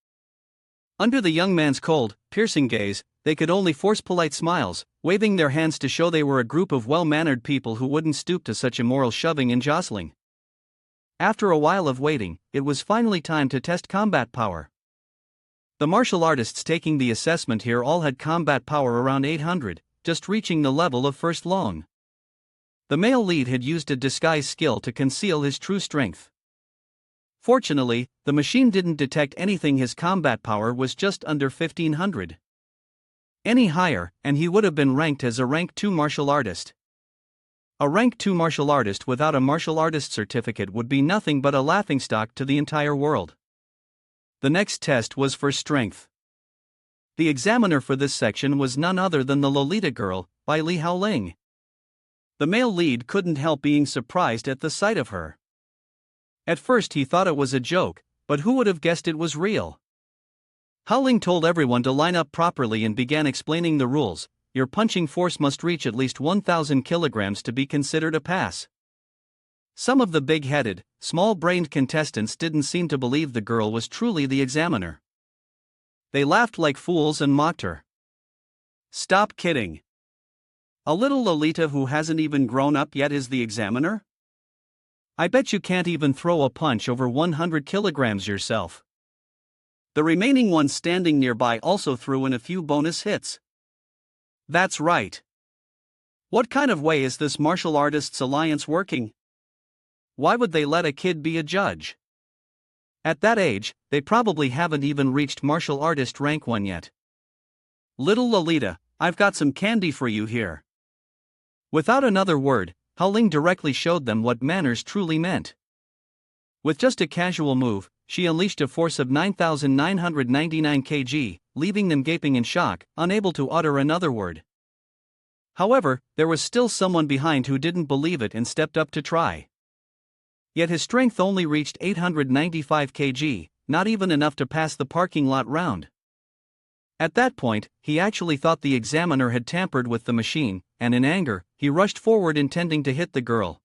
Under the young man's cold, piercing gaze, they could only force polite smiles, waving their hands to show they were a group of well-mannered people who wouldn't stoop to such immoral shoving and jostling. After a while of waiting, it was finally time to test combat power. The martial artists taking the assessment here all had combat power around 800, just reaching the level of first long. The male lead had used a disguise skill to conceal his true strength. Fortunately, the machine didn't detect anything. His combat power was just under 1500. Any higher, and he would have been ranked as a rank 2 martial artist. A rank 2 martial artist without a martial artist certificate would be nothing but a laughingstock to the entire world. The next test was for strength. The examiner for this section was none other than the Lolita girl, by Li Haoling. The male lead couldn't help being surprised at the sight of her. At first he thought it was a joke, but who would have guessed it was real? Haoling told everyone to line up properly and began explaining the rules. Your punching force must reach at least 1,000 kilograms to be considered a pass. Some of the big-headed, small-brained contestants didn't seem to believe the girl was truly the examiner. They laughed like fools and mocked her. Stop kidding. A little Lolita who hasn't even grown up yet is the examiner? I bet you can't even throw a punch over 100 kilograms yourself. The remaining ones standing nearby also threw in a few bonus hits. That's right. What kind of way is this martial artists alliance working? Why would they let a kid be a judge? At that age, they probably haven't even reached martial artist rank 1 yet. Little Lolita, I've got some candy for you here. Without another word, Haoling directly showed them what manners truly meant. With just a casual move, she unleashed a force of 9,999 kg, leaving them gaping in shock, unable to utter another word. However, there was still someone behind who didn't believe it and stepped up to try. Yet his strength only reached 895 kg, not even enough to pass the parking lot round. At that point, he actually thought the examiner had tampered with the machine, and in anger, he rushed forward intending to hit the girl.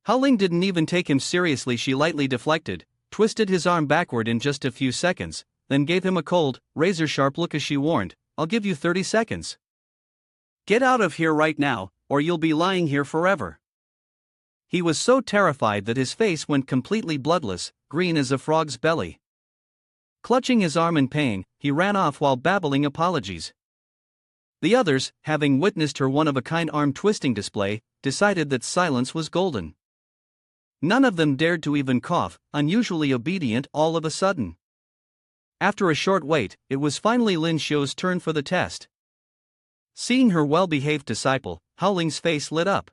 Haoling didn't even take him seriously. She lightly deflected, twisted his arm backward in just a few seconds, then gave him a cold, razor-sharp look as she warned, "I'll give you 30 seconds. Get out of here right now, or you'll be lying here forever." He was so terrified that his face went completely bloodless, green as a frog's belly. Clutching his arm in pain, he ran off while babbling apologies. The others, having witnessed her one-of-a-kind arm-twisting display, decided that silence was golden. None of them dared to even cough, unusually obedient all of a sudden. After a short wait, it was finally Lyn Shio's turn for the test. Seeing her well-behaved disciple, Hao Ling's face lit up.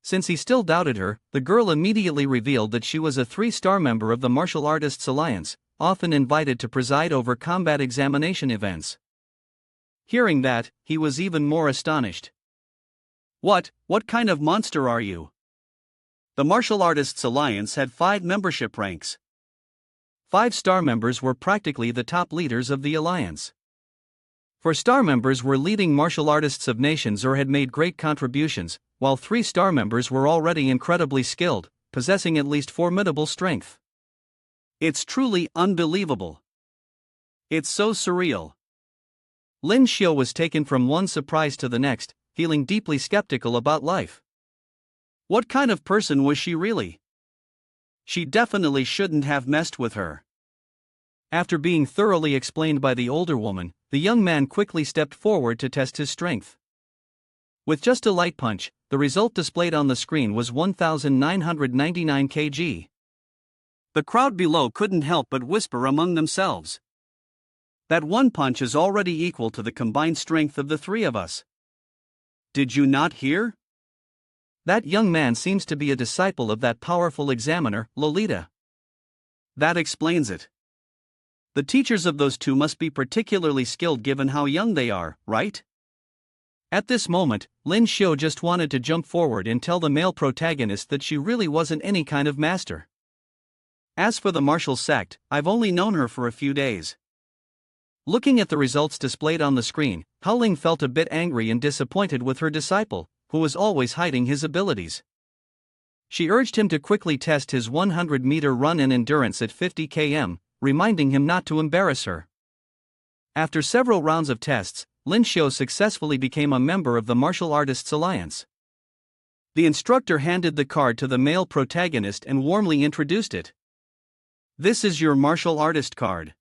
Since he still doubted her, the girl immediately revealed that she was a 3-star member of the Martial Artists Alliance, often invited to preside over combat examination events. Hearing that, he was even more astonished. What kind of monster are you? The Martial Artists Alliance had 5 membership ranks. 5-star members were practically the top leaders of the alliance. 4-star members were leading martial artists of nations or had made great contributions, while 3-star members were already incredibly skilled, possessing at least formidable strength. It's truly unbelievable. It's so surreal. Lyn Shio was taken from one surprise to the next, feeling deeply skeptical about life. What kind of person was she really? She definitely shouldn't have messed with her. After being thoroughly explained by the older woman, the young man quickly stepped forward to test his strength. With just a light punch, the result displayed on the screen was 1,999 kg. The crowd below couldn't help but whisper among themselves. That one punch is already equal to the combined strength of the 3 of us. Did you not hear? That young man seems to be a disciple of that powerful examiner, Lolita. That explains it. The teachers of those 2 must be particularly skilled given how young they are, right? At this moment, Lyn Shio just wanted to jump forward and tell the male protagonist that she really wasn't any kind of master. As for the martial sect, I've only known her for a few days. Looking at the results displayed on the screen, Hao Ling felt a bit angry and disappointed with her disciple, who was always hiding his abilities. She urged him to quickly test his 100-meter run in endurance at 50 km, reminding him not to embarrass her. After several rounds of tests, Lyn Shio successfully became a member of the Martial Artists Alliance. The instructor handed the card to the male protagonist and warmly introduced it. This is your martial artist card.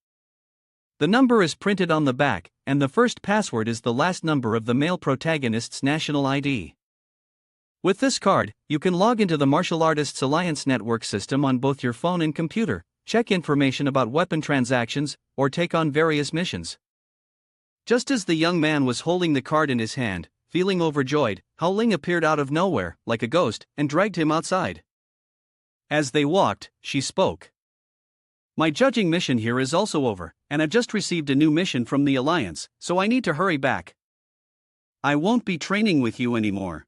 The number is printed on the back, and the first password is the last number of the male protagonist's national ID. With this card, you can log into the Martial Artists Alliance network system on both your phone and computer, check information about weapon transactions, or take on various missions. Just as the young man was holding the card in his hand, feeling overjoyed, Hao Ling appeared out of nowhere, like a ghost, and dragged him outside. As they walked, she spoke. My judging mission here is also over, and I've just received a new mission from the Alliance, so I need to hurry back. I won't be training with you anymore.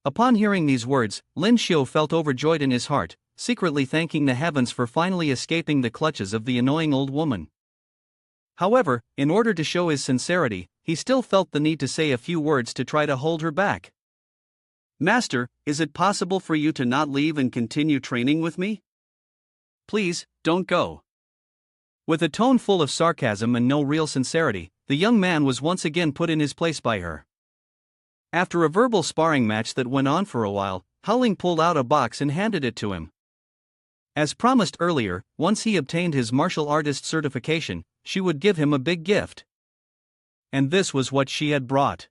Upon hearing these words, Lyn Shio felt overjoyed in his heart, secretly thanking the heavens for finally escaping the clutches of the annoying old woman. However, in order to show his sincerity, he still felt the need to say a few words to try to hold her back. Master, is it possible for you to not leave and continue training with me? Please, don't go. With a tone full of sarcasm and no real sincerity, the young man was once again put in his place by her. After a verbal sparring match that went on for a while, Hao Ling pulled out a box and handed it to him. As promised earlier, once he obtained his martial artist certification, she would give him a big gift. And this was what she had brought.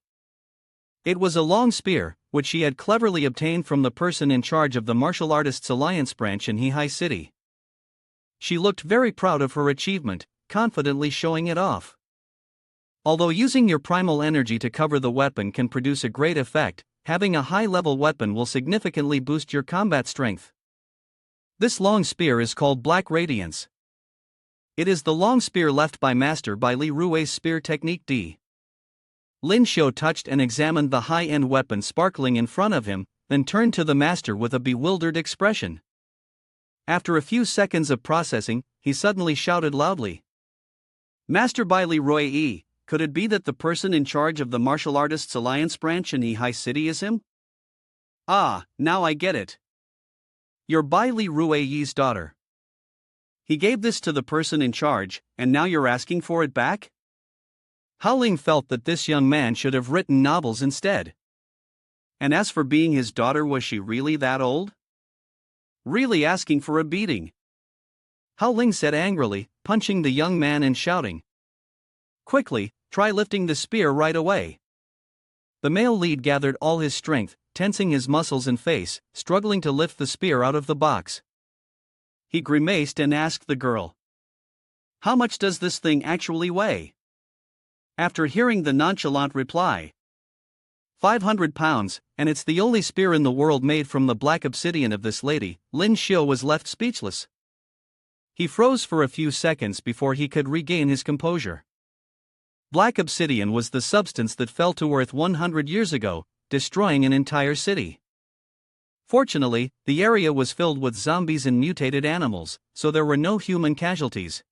It was a long spear, which she had cleverly obtained from the person in charge of the Martial Artists Alliance branch in Hihai City. She looked very proud of her achievement, confidently showing it off. Although using your primal energy to cover the weapon can produce a great effect, having a high-level weapon will significantly boost your combat strength. This long spear is called Black Radiance. It is the long spear left by Master by Li Rui's Spear Technique D. Lyn Shio touched and examined the high-end weapon sparkling in front of him, then turned to the master with a bewildered expression. After a few seconds of processing, he suddenly shouted loudly. Master Bai Li Rui, could it be that the person in charge of the Martial Artists Alliance branch in Hihai City is him? Ah, now I get it. You're Bai Li Rui's daughter. He gave this to the person in charge, and now you're asking for it back? Hao Ling felt that this young man should have written novels instead. And as for being his daughter, was she really that old? Really asking for a beating? Hao Ling said angrily, punching the young man and shouting. Quickly, try lifting the spear right away. The male lead gathered all his strength, tensing his muscles and face, struggling to lift the spear out of the box. He grimaced and asked the girl, how much does this thing actually weigh? After hearing the nonchalant reply, 500 pounds, and it's the only spear in the world made from the black obsidian of this lady. Lyn Shio was left speechless. He froze for a few seconds before he could regain his composure. Black obsidian was the substance that fell to earth 100 years ago, destroying an entire city. Fortunately, the area was filled with zombies and mutated animals, so there were no human casualties.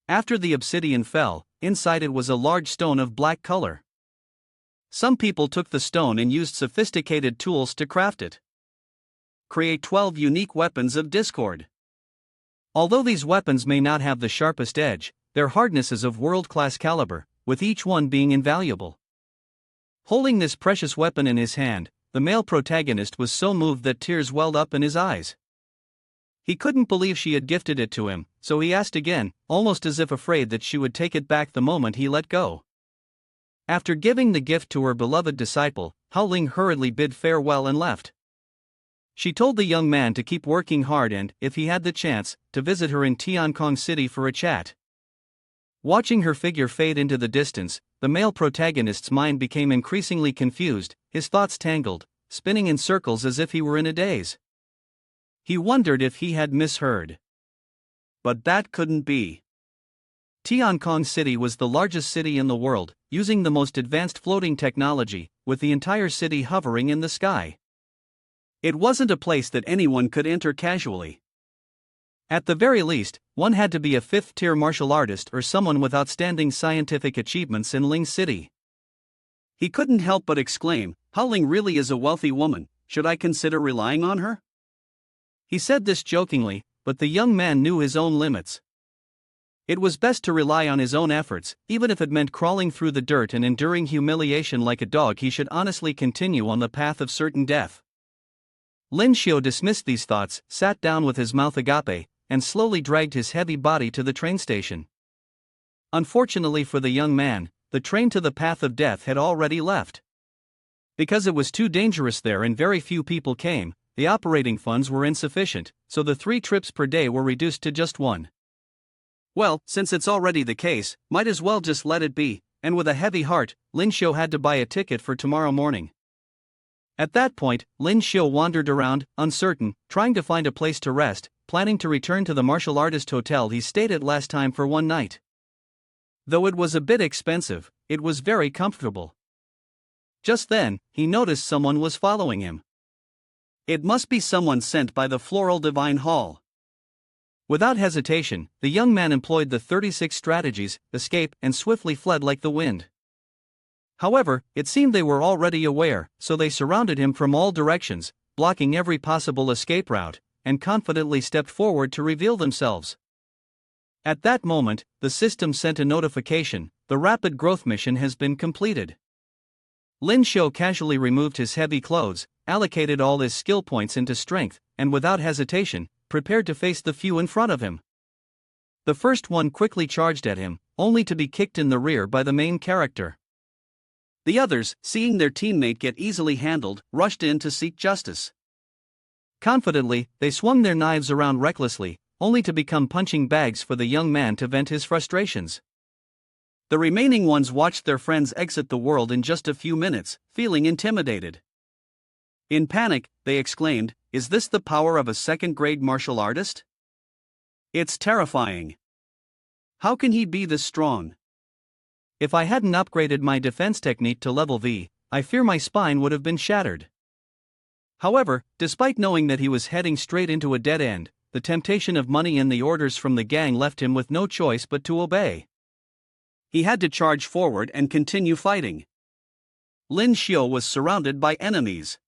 After the obsidian fell, inside it was a large stone of black color. Some people took the stone and used sophisticated tools to craft it. Create 12 unique weapons of discord. Although these weapons may not have the sharpest edge, their hardness is of world-class caliber, with each one being invaluable. Holding this precious weapon in his hand, the male protagonist was so moved that tears welled up in his eyes. He couldn't believe she had gifted it to him, so he asked again, almost as if afraid that she would take it back the moment he let go. After giving the gift to her beloved disciple, Hao Ling hurriedly bid farewell and left. She told the young man to keep working hard and, if he had the chance, to visit her in Tiancong City for a chat. Watching her figure fade into the distance, the male protagonist's mind became increasingly confused, his thoughts tangled, spinning in circles as if he were in a daze. He wondered if he had misheard. But that couldn't be. Tiancong City was the largest city in the world, using the most advanced floating technology, with the entire city hovering in the sky. It wasn't a place that anyone could enter casually. At the very least, one had to be a fifth-tier martial artist or someone with outstanding scientific achievements in Ling City. He couldn't help but exclaim, Hao Ling really is a wealthy woman, should I consider relying on her? He said this jokingly, but the young man knew his own limits. It was best to rely on his own efforts, even if it meant crawling through the dirt and enduring humiliation like a dog. He should honestly continue on the path of certain death. Lyn Shio dismissed these thoughts, sat down with his mouth agape, and slowly dragged his heavy body to the train station. Unfortunately for the young man, the train to the path of death had already left. Because it was too dangerous there and very few people came, the operating funds were insufficient, so the 3 trips per day were reduced to just 1. Well, since it's already the case, might as well just let it be, and with a heavy heart, Lyn Shio had to buy a ticket for tomorrow morning. At that point, Lyn Shio wandered around, uncertain, trying to find a place to rest, planning to return to the martial artist hotel he stayed at last time for one night. Though it was a bit expensive, it was very comfortable. Just then, he noticed someone was following him. It must be someone sent by the Floral Divine Hall. Without hesitation, the young man employed the 36 strategies, escape, and swiftly fled like the wind. However, it seemed they were already aware, so they surrounded him from all directions, blocking every possible escape route, and confidently stepped forward to reveal themselves. At that moment, the system sent a notification, the rapid growth mission has been completed. Lyn Shio casually removed his heavy clothes, allocated all his skill points into strength, and without hesitation, prepared to face the few in front of him. The first one quickly charged at him, only to be kicked in the rear by the main character. The others, seeing their teammate get easily handled, rushed in to seek justice. Confidently, they swung their knives around recklessly, only to become punching bags for the young man to vent his frustrations. The remaining ones watched their friends exit the world in just a few minutes, feeling intimidated. In panic, they exclaimed, "Is this the power of a second-grade martial artist? It's terrifying. How can he be this strong? If I hadn't upgraded my defense technique to level V, I fear my spine would have been shattered." However, despite knowing that he was heading straight into a dead end, the temptation of money and the orders from the gang left him with no choice but to obey. He had to charge forward and continue fighting. Lyn Shio was surrounded by enemies.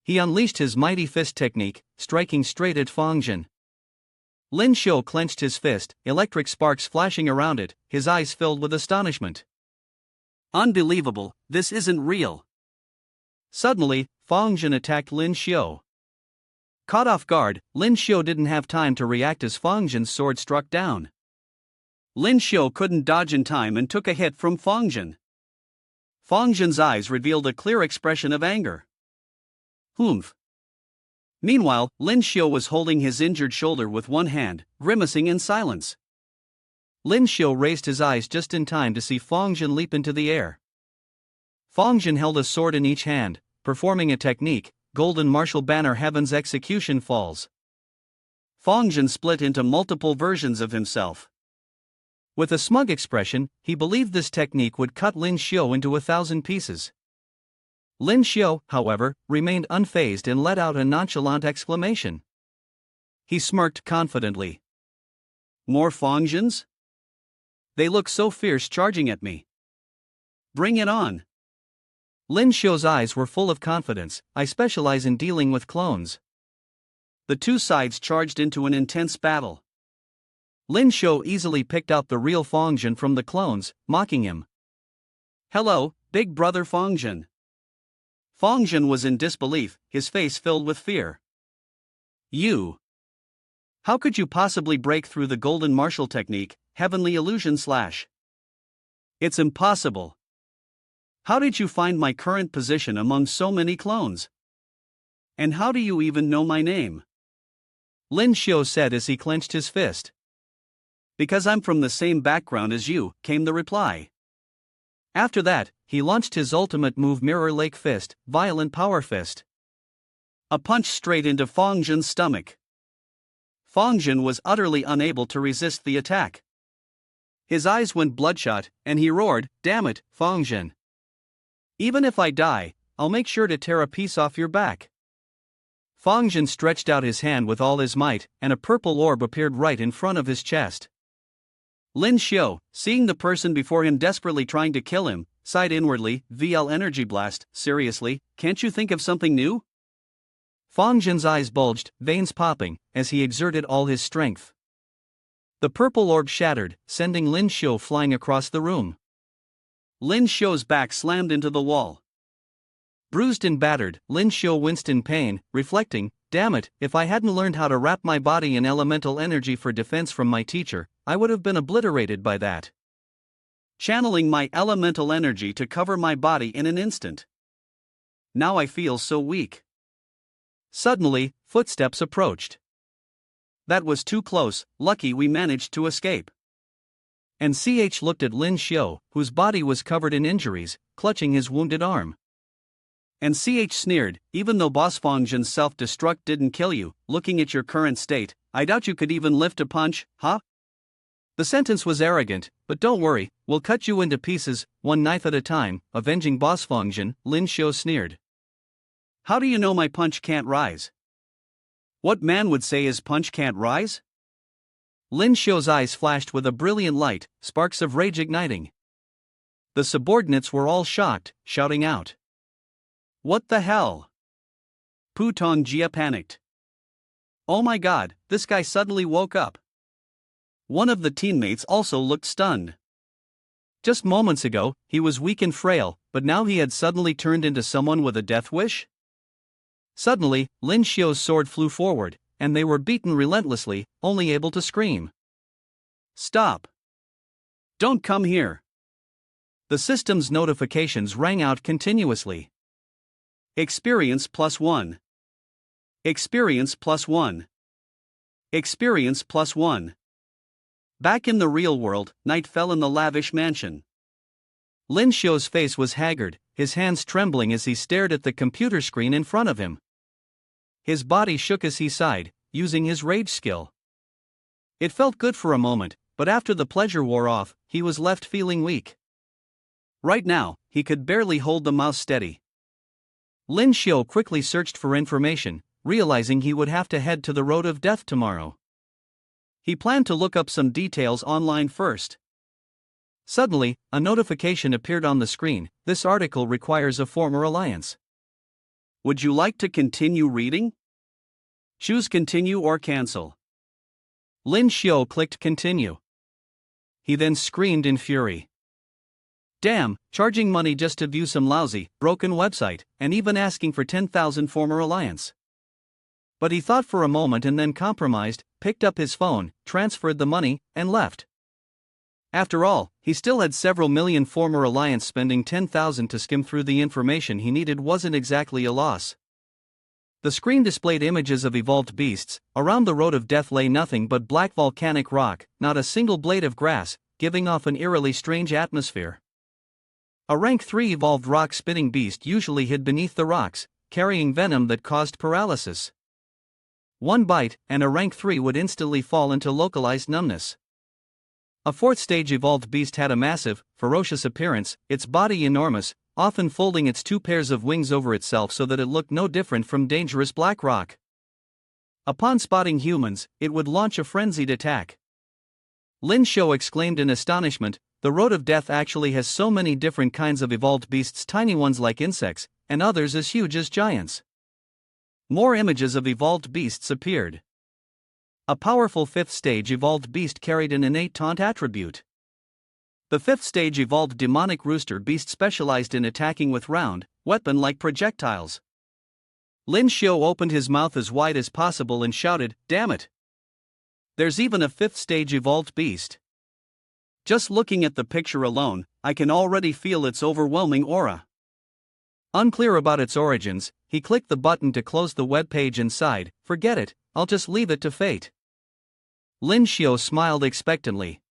He unleashed his mighty fist technique, striking straight at Fangjin. Lyn Shio clenched his fist, electric sparks flashing around it, his eyes filled with astonishment. Unbelievable, this isn't real. Suddenly, Fangjin attacked Lyn Shio. Caught off guard, Lyn Shio didn't have time to react as Fangjin's sword struck down. Lyn Shio couldn't dodge in time and took a hit from Fangjin. Fangjin's eyes revealed a clear expression of anger. Humph. Meanwhile, Lyn Shio was holding his injured shoulder with one hand, grimacing in silence. Lyn Shio raised his eyes just in time to see Fangjin leap into the air. Fongzhen held a sword in each hand, performing a technique, golden martial banner heaven's execution falls. Fongzhen split into multiple versions of himself. With a smug expression, he believed this technique would cut Lyn Shio into 1,000 pieces. Lyn Shio, however, remained unfazed and let out a nonchalant exclamation. He smirked confidently. More Fongzhens? They look so fierce charging at me. Bring it on. Lyn Shio's eyes were full of confidence. I specialize in dealing with clones. The two sides charged into an intense battle. Lyn Shio easily picked out the real Fongzhen from the clones, mocking him. Hello, big brother Fongzhen. Fongzhen was in disbelief, his face filled with fear. You. How could you possibly break through the golden martial technique, heavenly illusion / It's impossible. How did you find my current position among so many clones? And how do you even know my name? Lyn Shio said as he clenched his fist. Because I'm from the same background as you, came the reply. After that, he launched his ultimate move Mirror Lake Fist, Violent Power Fist. A punch straight into Fongzhen's stomach. Fongzhen was utterly unable to resist the attack. His eyes went bloodshot, and he roared, "Damn it, Fongzhen! Even if I die, I'll make sure to tear a piece off your back." Fongzhen stretched out his hand with all his might, and a purple orb appeared right in front of his chest. Lyn Shio, seeing the person before him desperately trying to kill him, sighed inwardly, VL Energy Blast, seriously, can't you think of something new? Fongzhen's eyes bulged, veins popping, as he exerted all his strength. The purple orb shattered, sending Lyn Shio flying across the room. Lyn Shio's back slammed into the wall. Bruised and battered, Lyn Shio winced in pain, reflecting, damn it, if I hadn't learned how to wrap my body in elemental energy for defense from my teacher, I would have been obliterated by that. Channeling my elemental energy to cover my body in an instant. Now I feel so weak. Suddenly, footsteps approached. That was too close, lucky we managed to escape. And CH looked at Lyn Shio, whose body was covered in injuries, clutching his wounded arm. And CH sneered, even though Boss Fongzhen's self-destruct didn't kill you, looking at your current state, I doubt you could even lift a punch, huh? The sentence was arrogant, but don't worry, we'll cut you into pieces, one knife at a time, avenging Boss Fongzhen, Lyn Shio sneered. How do you know my punch can't rise? What man would say his punch can't rise? Lyn Shio's eyes flashed with a brilliant light, sparks of rage igniting. The subordinates were all shocked, shouting out. What the hell? Putong Jia panicked. Oh my god, this guy suddenly woke up. One of the teammates also looked stunned. Just moments ago, he was weak and frail, but now he had suddenly turned into someone with a death wish? Suddenly, Lyn Shio's sword flew forward, and they were beaten relentlessly, only able to scream. Stop! Don't come here! The system's notifications rang out continuously. Experience +1. Experience +1. Experience +1. Back in the real world, night fell in the lavish mansion. Lyn Shio's face was haggard, his hands trembling as he stared at the computer screen in front of him. His body shook as he sighed, using his rage skill. It felt good for a moment, but after the pleasure wore off, he was left feeling weak. Right now, he could barely hold the mouse steady. Lyn Shio quickly searched for information, realizing he would have to head to the road of death tomorrow. He planned to look up some details online first. Suddenly, a notification appeared on the screen. This article requires a former alliance. Would you like to continue reading? Choose continue or cancel. Lyn Shio clicked continue. He then screamed in fury. Damn, charging money just to view some lousy, broken website, and even asking for 10,000 former alliance. But he thought for a moment and then compromised, picked up his phone, transferred the money, and left. After all, he still had several million former alliance. Spending 10,000 to skim through the information he needed wasn't exactly a loss. The screen displayed images of evolved beasts. Around the road of death lay nothing but black volcanic rock, not a single blade of grass, giving off an eerily strange atmosphere. A rank 3 evolved rock-spitting beast usually hid beneath the rocks, carrying venom that caused paralysis. One bite, and a rank 3 would instantly fall into localized numbness. A 4th stage evolved beast had a massive, ferocious appearance, its body enormous, often folding its 2 pairs of wings over itself so that it looked no different from dangerous black rock. Upon spotting humans, it would launch a frenzied attack. Lyn Shio exclaimed in astonishment, "The road of death actually has so many different kinds of evolved beasts, tiny ones like insects, and others as huge as giants." More images of evolved beasts appeared. A powerful 5th stage evolved beast carried an innate taunt attribute. The 5th stage evolved demonic rooster beast specialized in attacking with round, weapon-like projectiles. Lyn Shio opened his mouth as wide as possible and shouted, "Damn it! There's even a 5th stage evolved beast. Just looking at the picture alone, I can already feel its overwhelming aura." Unclear about its origins, he clicked the button to close the web page and sighed, "Forget it, I'll just leave it to fate." Lyn Shio smiled expectantly.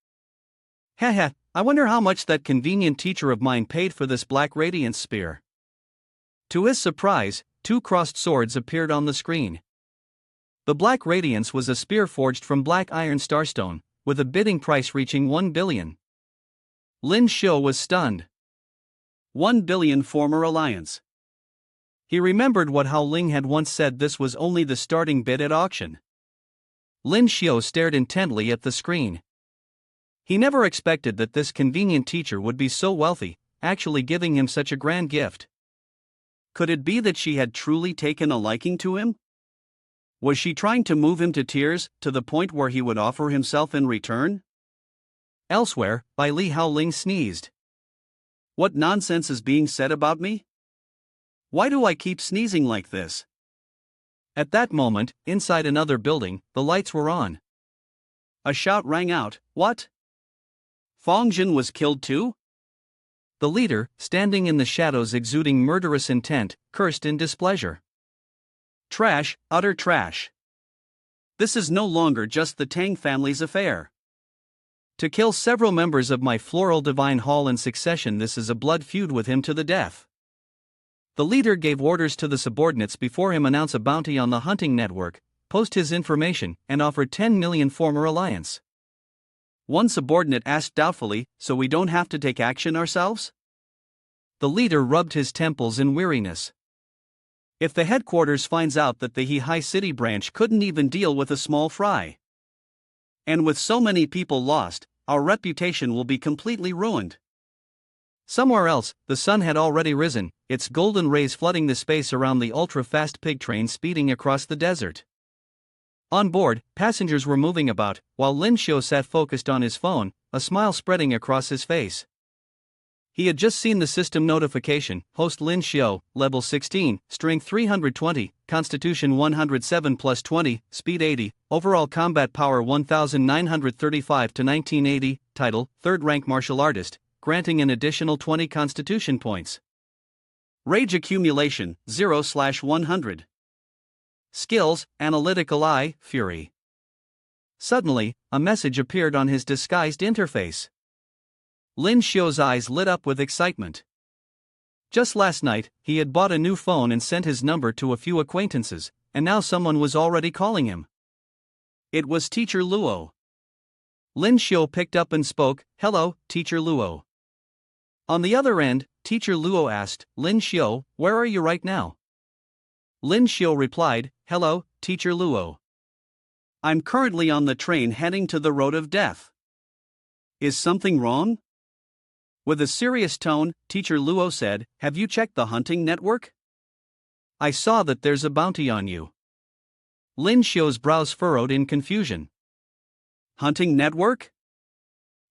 "Haha, I wonder how much that convenient teacher of mine paid for this black radiance spear." To his surprise, 2 crossed swords appeared on the screen. The black radiance was a spear forged from black iron starstone, with a bidding price reaching 1 billion. Lyn Shio was stunned. 1 billion former alliance. He remembered what Hao Ling had once said, this was only the starting bid at auction. Lyn Shio stared intently at the screen. He never expected that this convenient teacher would be so wealthy, actually giving him such a grand gift. Could it be that she had truly taken a liking to him? Was she trying to move him to tears, to the point where he would offer himself in return? Elsewhere, Bai Li Hao Ling sneezed. "What nonsense is being said about me? Why do I keep sneezing like this?" At that moment, inside another building, the lights were on. A shout rang out, "What? Fong Jin was killed too?" The leader, standing in the shadows exuding murderous intent, cursed in displeasure. "Trash, utter trash. This is no longer just the Tang family's affair. To kill several members of my floral divine hall in succession, this is a blood feud with him to the death." The leader gave orders to the subordinates before him, announce a bounty on the hunting network, post his information, and offered 10 million former alliance. One subordinate asked doubtfully, "So we don't have to take action ourselves?" The leader rubbed his temples in weariness. If the headquarters finds out that the He City branch couldn't even deal with a small fry, and with so many people lost, our reputation will be completely ruined. Somewhere else, the sun had already risen, its golden rays flooding the space around the ultra-fast pig train speeding across the desert. On board, passengers were moving about, while Lyn Shio sat focused on his phone, a smile spreading across his face. He had just seen the system notification, host Lyn Shio, level 16, strength 320, constitution 107 plus 20, speed 80, overall combat power 1935 to 1980, title, 3rd rank martial artist, granting an additional 20 constitution points. Rage accumulation, 0/100. Skills, analytical eye, fury. Suddenly, a message appeared on his disguised interface. Lyn Shio's eyes lit up with excitement. Just last night, he had bought a new phone and sent his number to a few acquaintances, and now someone was already calling him. It was Teacher Luo. Lyn Shio picked up and spoke, "Hello, Teacher Luo." On the other end, Teacher Luo asked, "Lyn Shio, where are you right now?" Lyn Shio replied, "Hello, Teacher Luo. I'm currently on the train heading to the road of death. Is something wrong?" With a serious tone, Teacher Luo said, "Have you checked the hunting network? I saw that there's a bounty on you." Lyn Shio's brows furrowed in confusion. "Hunting network?"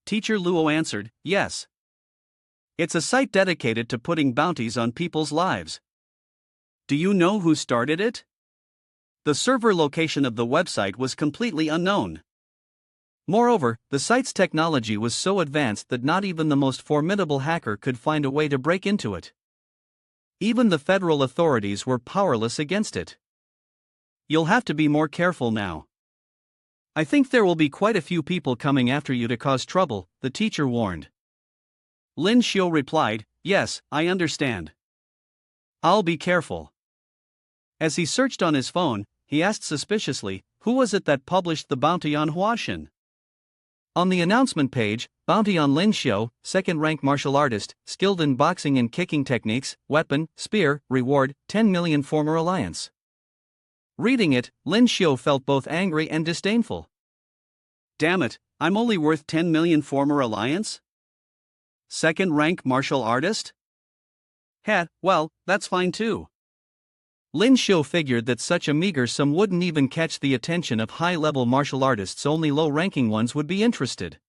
Teacher Luo answered, "Yes. It's a site dedicated to putting bounties on people's lives. Do you know who started it? The server location of the website was completely unknown. Moreover, the site's technology was so advanced that not even the most formidable hacker could find a way to break into it. Even the federal authorities were powerless against it. You'll have to be more careful now. I think there will be quite a few people coming after you to cause trouble," the teacher warned. Lyn Shio replied, Yes, I understand. I'll be careful. As he searched on his phone, he asked suspiciously, who was it that published the bounty on Huashan? On the announcement page, bounty on Lyn Shio, second-rank martial artist, skilled in boxing and kicking techniques, weapon, spear, reward, 10 million former alliance. Reading it, Lyn Shio felt both angry and disdainful. Damn it, I'm only worth 10 million former alliance? Second-rank martial artist? Well, that's fine too. Lyn Shio figured that such a meager sum wouldn't even catch the attention of high-level martial artists, only low-ranking ones would be interested.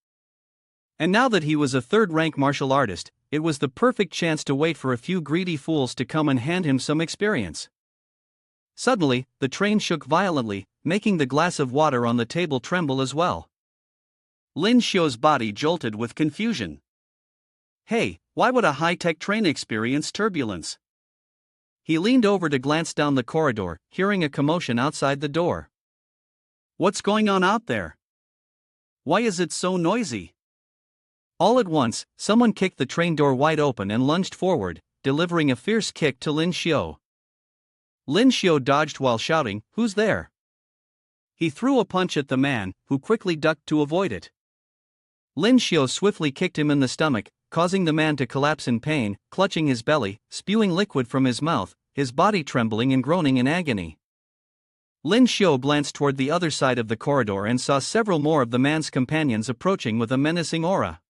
And now that he was a third-rank martial artist, it was the perfect chance to wait for a few greedy fools to come and hand him some experience. Suddenly, the train shook violently, making the glass of water on the table tremble as well. Lyn Shio's body jolted with confusion. Hey, why would a high-tech train experience turbulence? He leaned over to glance down the corridor, hearing a commotion outside the door. What's going on out there? Why is it so noisy? All at once, someone kicked the train door wide open and lunged forward, delivering a fierce kick to Lyn Shio. Lyn Shio dodged while shouting, "Who's there?" He threw a punch at the man, who quickly ducked to avoid it. Lyn Shio swiftly kicked him in the stomach, causing the man to collapse in pain, clutching his belly, spewing liquid from his mouth, his body trembling and groaning in agony. Lyn Shio glanced toward the other side of the corridor and saw several more of the man's companions approaching with a menacing aura.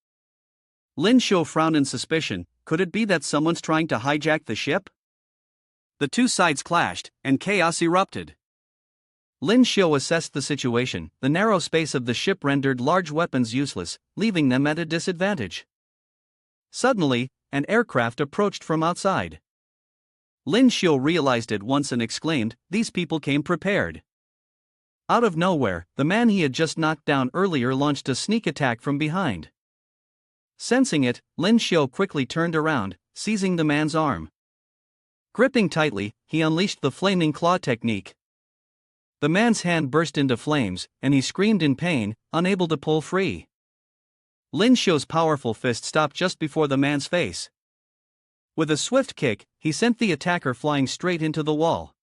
Lyn Shio frowned in suspicion. Could it be that someone's trying to hijack the ship? The two sides clashed, and chaos erupted. Lyn Shio assessed the situation. The narrow space of the ship rendered large weapons useless, leaving them at a disadvantage. Suddenly, an aircraft approached from outside. Lyn Shio realized at once and exclaimed, "These people came prepared." Out of nowhere, the man he had just knocked down earlier launched a sneak attack from behind. Sensing it, Lyn Shio quickly turned around, seizing the man's arm. Gripping tightly, he unleashed the flaming claw technique. The man's hand burst into flames, and he screamed in pain, unable to pull free. Lyn Shio's powerful fist stopped just before the man's face. With a swift kick, he sent the attacker flying straight into the wall.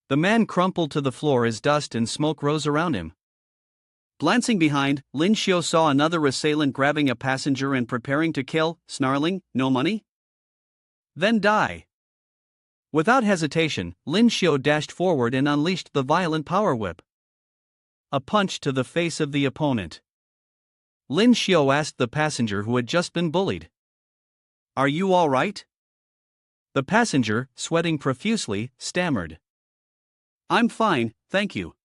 The man crumpled to the floor as dust and smoke rose around him. Glancing behind, Lyn Shio saw another assailant grabbing a passenger and preparing to kill, snarling, "No money? Then die." Without hesitation, Lyn Shio dashed forward and unleashed the violent power whip. A punch to the face of the opponent. Lyn Shio asked the passenger who had just been bullied, "Are you all right?" The passenger, sweating profusely, stammered, "I'm fine, thank you."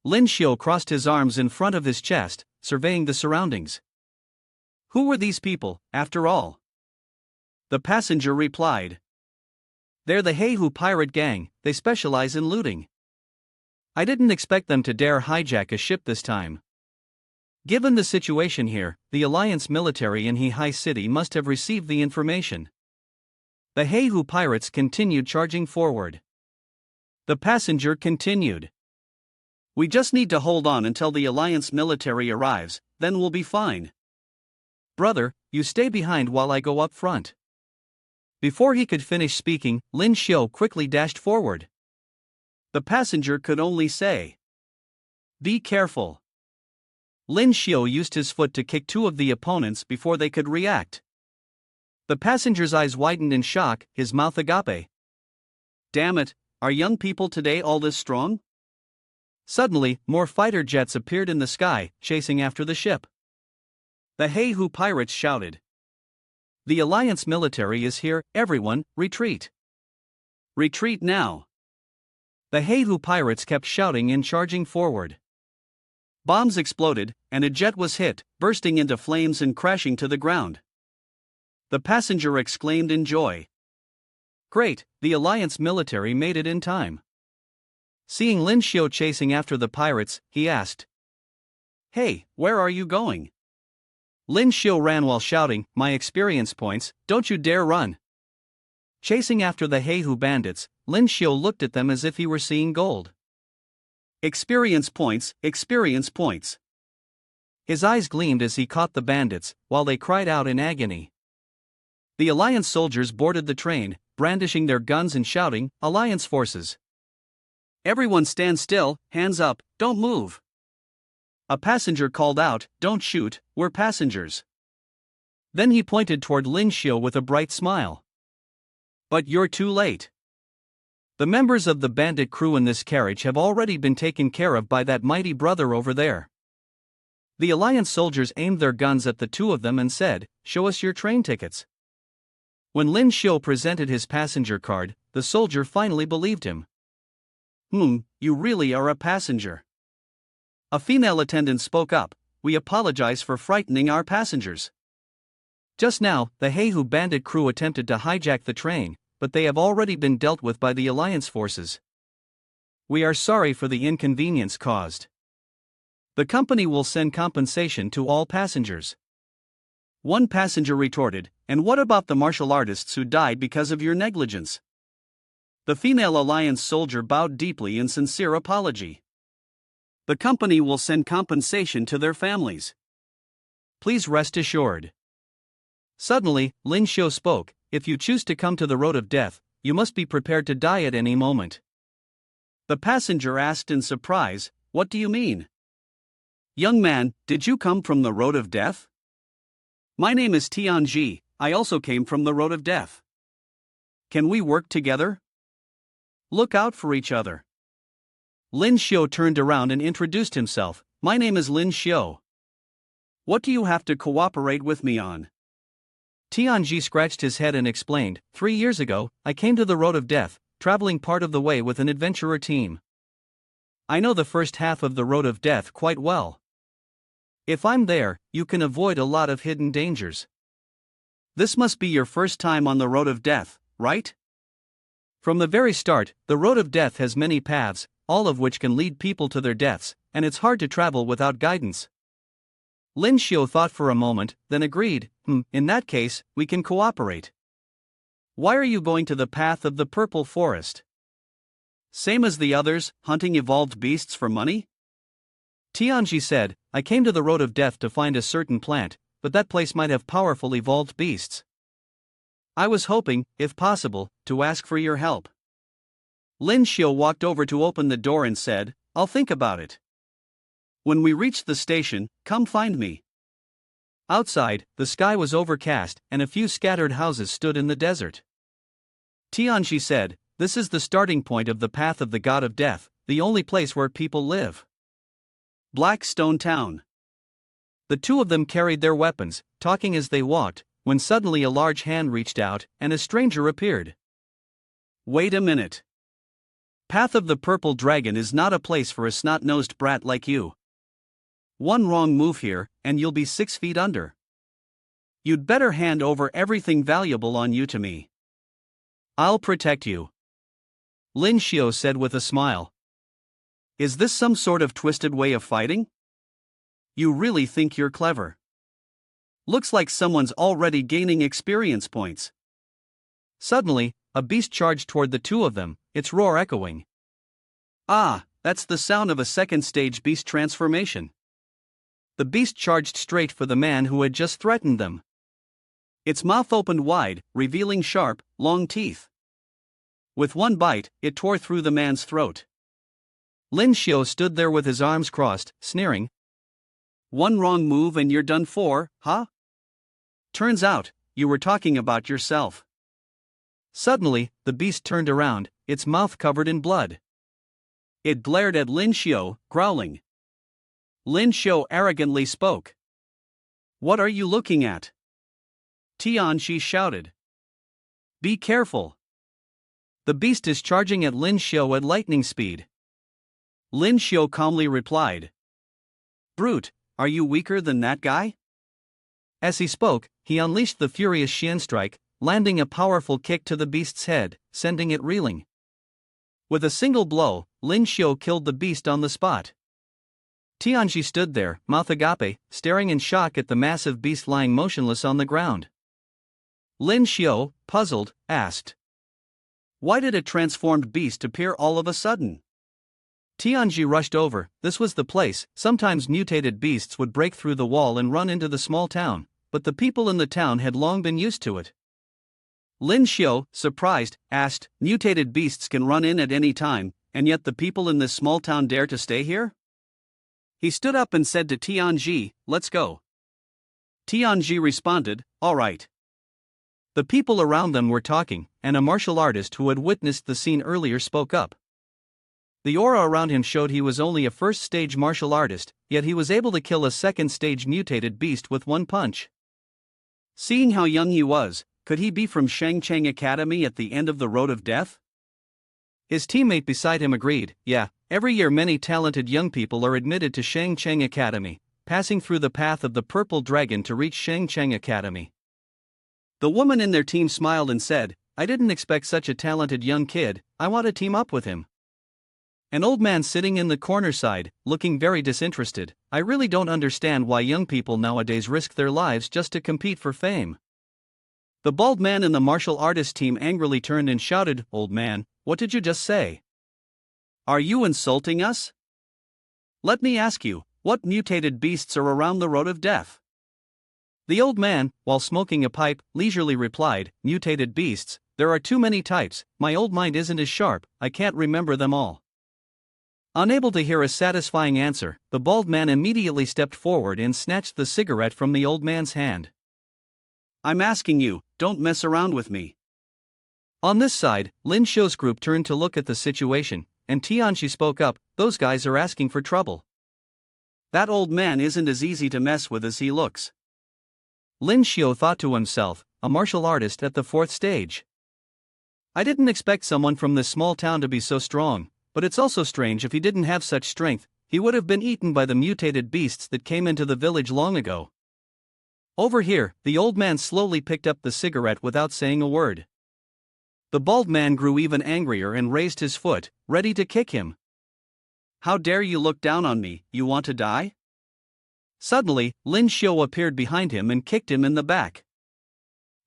Lyn Shio crossed his arms in front of his chest, surveying the surroundings. Who were these people, after all? The passenger replied, "They're the Heihu pirate gang, they specialize in looting. I didn't expect them to dare hijack a ship this time. Given the situation here, the Alliance military in Hihai City must have received the information." The Heihu pirates continued charging forward. The passenger continued, "We just need to hold on until the Alliance military arrives, then we'll be fine. Brother, you stay behind while I go up front." Before he could finish speaking, Lyn Shio quickly dashed forward. The passenger could only say, "Be careful." Lyn Shio used his foot to kick two of the opponents before they could react. The passenger's eyes widened in shock, his mouth agape. "Damn it, are young people today all this strong?" Suddenly, more fighter jets appeared in the sky, chasing after the ship. The Heihu pirates shouted, "The Alliance military is here, everyone, retreat! Retreat now!" The Heihu pirates kept shouting and charging forward. Bombs exploded, and a jet was hit, bursting into flames and crashing to the ground. The passenger exclaimed in joy, "Great, the Alliance military made it in time." Seeing Lyn Shio chasing after the pirates, he asked, "Hey, where are you going?" Lyn Shio ran while shouting, "My experience points, don't you dare run." Chasing after the Heihu bandits, Lyn Shio looked at them as if he were seeing gold. Experience points, experience points. His eyes gleamed as he caught the bandits, while they cried out in agony. The Alliance soldiers boarded the train, brandishing their guns and shouting, "Alliance forces! Everyone stand still, hands up, don't move!" A passenger called out, "Don't shoot, we're passengers." Then he pointed toward Lyn Shio with a bright smile. "But you're too late. The members of the bandit crew in this carriage have already been taken care of by that mighty brother over there." The Alliance soldiers aimed their guns at the two of them and said, "Show us your train tickets." When Lyn Shio presented his passenger card, the soldier finally believed him. You really are a passenger." A female attendant spoke up, "We apologize for frightening our passengers. Just now, the Heihu bandit crew attempted to hijack the train, but they have already been dealt with by the Alliance forces. We are sorry for the inconvenience caused. The company will send compensation to all passengers." One passenger retorted, "And what about the martial artists who died because of your negligence?" The female Alliance soldier bowed deeply in sincere apology. "The company will send compensation to their families. Please rest assured." Suddenly, Lyn Shio spoke, "If you choose to come to the road of death, you must be prepared to die at any moment." The passenger asked in surprise, "What do you mean?" "Young man, did you come from the road of death?" "My name is Tianji, I also came from the road of death. Can we work together? Look out for each other." Lyn Shio turned around and introduced himself, "My name is Lyn Shio. What do you have to cooperate with me on?" Tianji scratched his head and explained, 3 years ago, I came to the road of death, traveling part of the way with an adventurer team. I know the first half of the road of death quite well. If I'm there, you can avoid a lot of hidden dangers. This must be your first time on the road of death, right? From the very start, the road of death has many paths, all of which can lead people to their deaths, and it's hard to travel without guidance. Lyn Shio thought for a moment, then agreed, in that case, we can cooperate. Why are you going to the path of the purple forest? Same as the others, hunting evolved beasts for money? Tianji said, I came to the road of death to find a certain plant, but that place might have powerful evolved beasts. I was hoping, if possible, to ask for your help. Lyn Shio walked over to open the door and said, I'll think about it. When we reach the station, come find me. Outside, the sky was overcast and a few scattered houses stood in the desert. Tianji said, this is the starting point of the path of the god of death, the only place where people live. Black Stone Town. The two of them carried their weapons, talking as they walked, when suddenly a large hand reached out and a stranger appeared. Wait a minute. Path of the Purple Dragon is not a place for a snot-nosed brat like you. One wrong move here, and you'll be 6 feet under. You'd better hand over everything valuable on you to me. I'll protect you. Lyn Shio said with a smile. Is this some sort of twisted way of fighting? You really think you're clever. Looks like someone's already gaining experience points. Suddenly, a beast charged toward the two of them, its roar echoing. Ah, that's the sound of a second-stage beast transformation. The beast charged straight for the man who had just threatened them. Its mouth opened wide, revealing sharp, long teeth. With one bite, it tore through the man's throat. Lyn Shio stood there with his arms crossed, sneering. One wrong move and you're done for, huh? Turns out, you were talking about yourself. Suddenly, the beast turned around, its mouth covered in blood. It glared at Lyn Shio, growling. Lyn Shio arrogantly spoke. What are you looking at? Tianji shouted. Be careful. The beast is charging at Lyn Shio at lightning speed. Lyn Shio calmly replied. Brute, are you weaker than that guy? As he spoke, he unleashed the furious Xian strike, landing a powerful kick to the beast's head, sending it reeling. With a single blow, Lyn Shio killed the beast on the spot. Tianji stood there, mouth agape, staring in shock at the massive beast lying motionless on the ground. Lyn Shio, puzzled, asked. Why did a transformed beast appear all of a sudden? Tianji rushed over. This was the place. Sometimes mutated beasts would break through the wall and run into the small town, but the people in the town had long been used to it. Lyn Shio, surprised, asked, "Mutated beasts can run in at any time, and yet the people in this small town dare to stay here?" He stood up and said to Tianji, "Let's go." Tianji responded, "All right." The people around them were talking, and a martial artist who had witnessed the scene earlier spoke up. The aura around him showed he was only a first-stage martial artist, yet he was able to kill a second-stage mutated beast with one punch. Seeing how young he was, could he be from Shangcheng Academy at the end of the road of death? His teammate beside him agreed, "Yeah, every year many talented young people are admitted to Shangcheng Academy, passing through the path of the purple dragon to reach Shangcheng Academy." The woman in their team smiled and said, "I didn't expect such a talented young kid, I want to team up with him." An old man sitting in the corner sighed, looking very disinterested, "I really don't understand why young people nowadays risk their lives just to compete for fame." The bald man in the martial artist team angrily turned and shouted, "Old man, what did you just say? Are you insulting us? Let me ask you, what mutated beasts are around the road of death?" The old man, while smoking a pipe, leisurely replied, "Mutated beasts, there are too many types, my old mind isn't as sharp, I can't remember them all." Unable to hear a satisfying answer, the bald man immediately stepped forward and snatched the cigarette from the old man's hand. "I'm asking you, don't mess around with me." On this side, Lyn Shio's group turned to look at the situation, and Tianji spoke up, "Those guys are asking for trouble. That old man isn't as easy to mess with as he looks." Lyn Shio thought to himself, a martial artist at the 4th stage. I didn't expect someone from this small town to be so strong, but it's also strange if he didn't have such strength, he would have been eaten by the mutated beasts that came into the village long ago. Over here, the old man slowly picked up the cigarette without saying a word. The bald man grew even angrier and raised his foot, ready to kick him. "How dare you look down on me, you want to die?" Suddenly, Lyn Shio appeared behind him and kicked him in the back.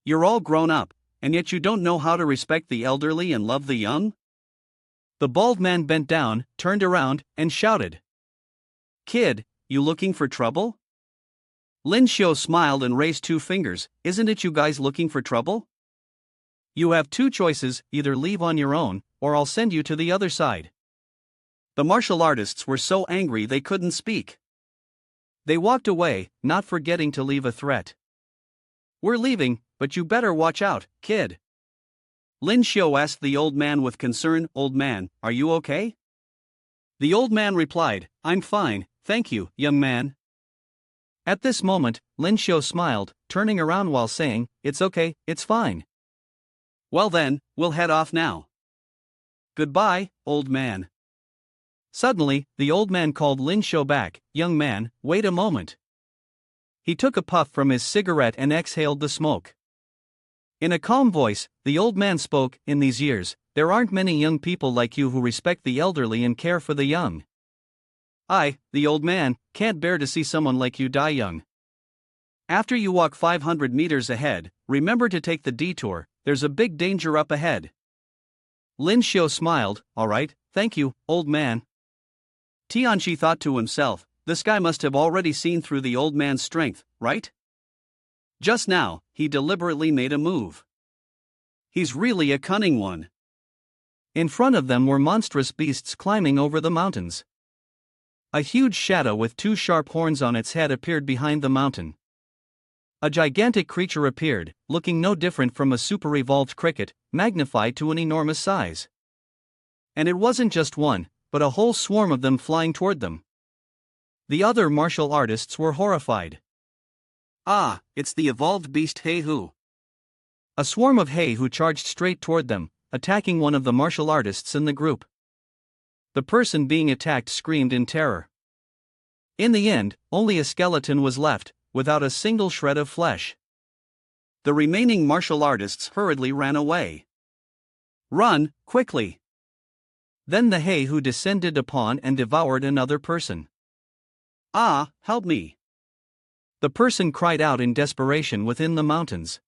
"You're all grown up, and yet you don't know how to respect the elderly and love the young?" The bald man bent down, turned around, and shouted, "Kid, you looking for trouble?" Lyn Shio smiled and raised 2 fingers, "Isn't it you guys looking for trouble? You have 2 choices, either leave on your own, or I'll send you to the other side." The martial artists were so angry they couldn't speak. They walked away, not forgetting to leave a threat. "We're leaving, but you better watch out, kid." Lyn Shio asked the old man with concern, "Old man, are you okay?" The old man replied, "I'm fine, thank you, young man." At this moment, Lyn Shio smiled, turning around while saying, "It's okay, it's fine." "Well then, we'll head off now. Goodbye, old man." Suddenly, the old man called Lyn Shio back, "Young man, wait a moment." He took a puff from his cigarette and exhaled the smoke. In a calm voice, the old man spoke, "In these years, there aren't many young people like you who respect the elderly and care for the young. I, the old man, can't bear to see someone like you die young. After you walk 500 meters ahead, remember to take the detour, there's a big danger up ahead." Lyn Shio smiled, "All right, thank you, old man." Tianji thought to himself, this guy must have already seen through the old man's strength, right? Just now, he deliberately made a move. He's really a cunning one. In front of them were monstrous beasts climbing over the mountains. A huge shadow with 2 sharp horns on its head appeared behind the mountain. A gigantic creature appeared, looking no different from a super-evolved cricket, magnified to an enormous size. And it wasn't just one, but a whole swarm of them flying toward them. The other martial artists were horrified. "Ah, it's the evolved beast Heihu." A swarm of Heihu charged straight toward them, attacking one of the martial artists in the group. The person being attacked screamed in terror. In the end, only a skeleton was left, without a single shred of flesh. The remaining martial artists hurriedly ran away. "Run, quickly!" Then the Heihu descended upon and devoured another person. "Ah, help me!" The person cried out in desperation within the mountains.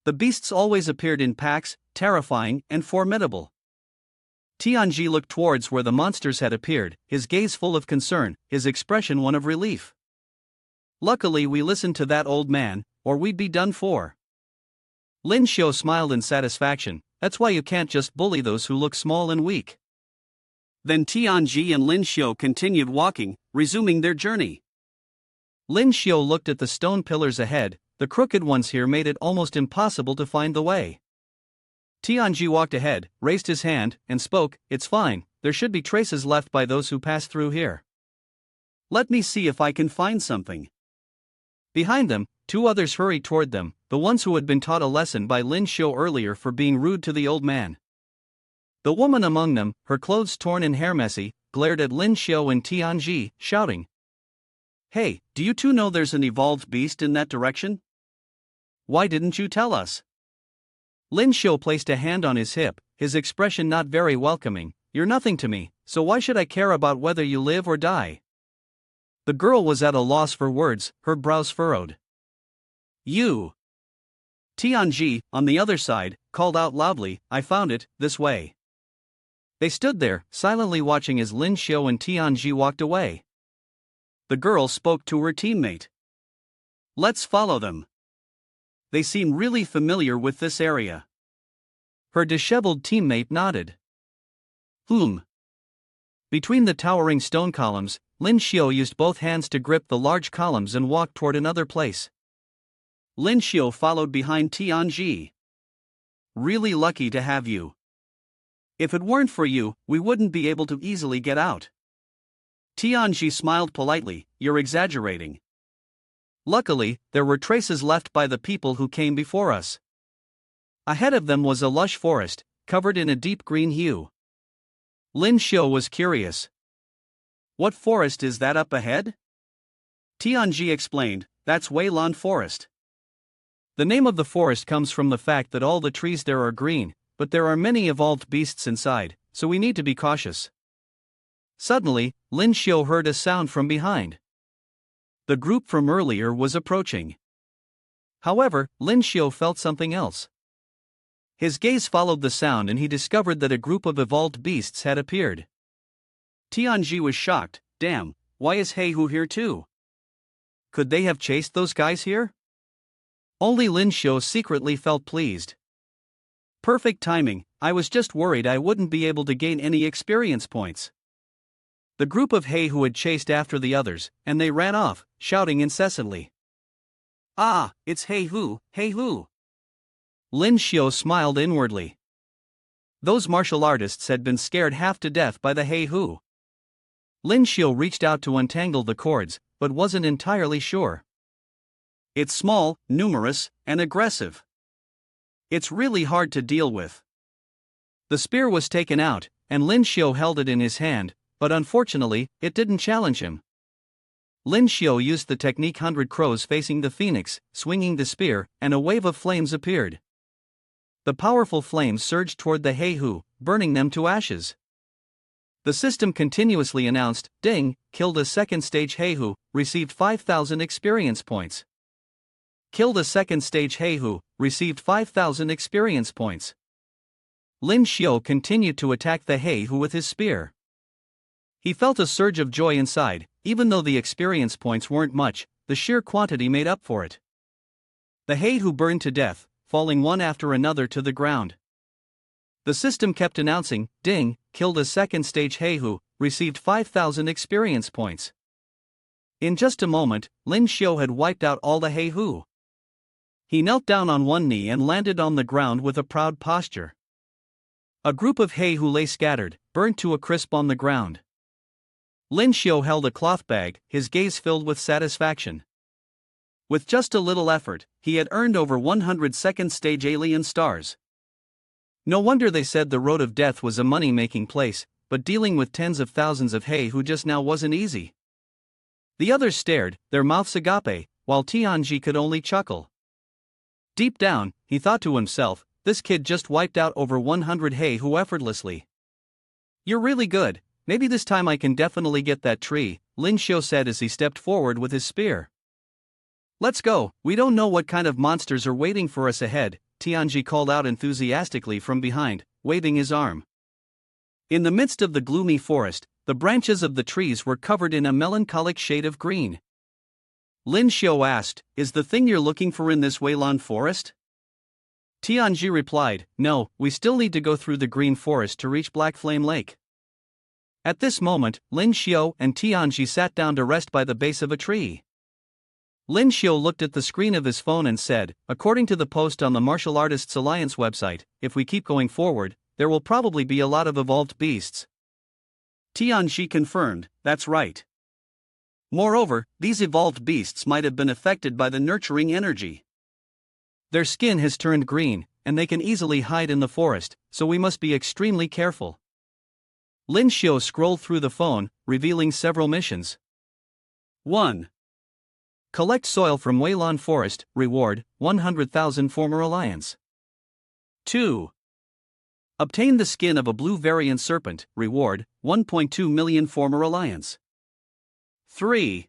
The beasts always appeared in packs, terrifying and formidable. Tianji looked towards where the monsters had appeared, his gaze full of concern, his expression one of relief. "Luckily we listened to that old man, or we'd be done for." Lyn Shio smiled in satisfaction. That's why you can't just bully those who look small and weak. Then Tianji and Lyn Shio continued walking, resuming their journey. Lyn Shio looked at the stone pillars ahead. The crooked ones here made it almost impossible to find the way. Tianji walked ahead, raised his hand, and spoke. It's fine, there should be traces left by those who passed through here. Let me see if I can find something. Behind them, two others hurried toward them, the ones who had been taught a lesson by Lyn Shio earlier for being rude to the old man. The woman among them, her clothes torn and hair messy, glared at Lyn Shio and Tianji, shouting, "Hey, do you two know there's an evolved beast in that direction? Why didn't you tell us?" Lyn Shio placed a hand on his hip, his expression not very welcoming. You're nothing to me, so why should I care about whether you live or die? The girl was at a loss for words, her brows furrowed. You! Tianji, on the other side, called out loudly, I found it, this way. They stood there, silently watching as Lyn Shio and Tianji walked away. The girl spoke to her teammate. Let's follow them. They seem really familiar with this area. Her disheveled teammate nodded. Between the towering stone columns, Lyn Shio used both hands to grip the large columns and walked toward another place. Lyn Shio followed behind Tianji. Really lucky to have you. If it weren't for you, we wouldn't be able to easily get out. Tianji smiled politely, you're exaggerating. Luckily, there were traces left by the people who came before us. Ahead of them was a lush forest, covered in a deep green hue. Lyn Shio was curious. What forest is that up ahead? Tianji explained, that's Weilan Forest. The name of the forest comes from the fact that all the trees there are green, but there are many evolved beasts inside, so we need to be cautious. Suddenly, Lyn Shio heard a sound from behind. The group from earlier was approaching. However, Lyn Shio felt something else. His gaze followed the sound and he discovered that a group of evolved beasts had appeared. Tianji was shocked. Damn, why is Heihu here too? Could they have chased those guys here? Only Lyn Shio secretly felt pleased. Perfect timing, I was just worried I wouldn't be able to gain any experience points. The group of Heihu had chased after the others, and they ran off, shouting incessantly. Ah, it's Heihu, Heihu. Lyn Shio smiled inwardly. Those martial artists had been scared half to death by the Heihu. Lyn Shio reached out to untangle the cords, but wasn't entirely sure. It's small, numerous, and aggressive. It's really hard to deal with. The spear was taken out, and Lyn Shio held it in his hand, but unfortunately, it didn't challenge him. Lyn Shio used the technique 100 crows facing the phoenix, swinging the spear, and a wave of flames appeared. The powerful flames surged toward the Heihu, burning them to ashes. The system continuously announced, Ding, killed a second stage Heihu, received 5,000 experience points. Killed a second stage Heihu, received 5,000 experience points. Lyn Shio continued to attack the Heihu with his spear. He felt a surge of joy inside, even though the experience points weren't much, the sheer quantity made up for it. The Heihu burned to death, falling one after another to the ground. The system kept announcing, Ding, killed a second stage Heihu, received 5,000 experience points. In just a moment, Lyn Shio had wiped out all the Heihu. He knelt down on one knee and landed on the ground with a proud posture. A group of Heihu lay scattered, burnt to a crisp on the ground. Lyn Shio held a cloth bag, his gaze filled with satisfaction. With just a little effort, he had earned over 100 second stage alien stars. No wonder they said the road of death was a money-making place, but dealing with tens of thousands of Heihu just now wasn't easy. The others stared, their mouths agape, while Tianji could only chuckle. Deep down, he thought to himself, this kid just wiped out over 100 Heihu effortlessly. You're really good, maybe this time I can definitely get that tree, Lyn Shio said as he stepped forward with his spear. Let's go, we don't know what kind of monsters are waiting for us ahead, Tianji called out enthusiastically from behind, waving his arm. In the midst of the gloomy forest, the branches of the trees were covered in a melancholic shade of green. Lyn Shio asked, is the thing you're looking for in this Weilan forest? Tianji replied, "No, we still need to go through the green forest to reach Black Flame Lake." At this moment, Lyn Shio and Tianji sat down to rest by the base of a tree. Lyn Shio looked at the screen of his phone and said, "According to the post on the Martial Artists Alliance website, if we keep going forward, there will probably be a lot of evolved beasts." Tianji confirmed, "That's right. Moreover, these evolved beasts might have been affected by the nurturing energy. Their skin has turned green, and they can easily hide in the forest, so we must be extremely careful." Lyn Shio scrolled through the phone, revealing several missions. 1. Collect soil from Weilon Forest, reward 100,000 former alliance. 2. Obtain the skin of a blue variant serpent, reward 1.2 million former alliance. 3.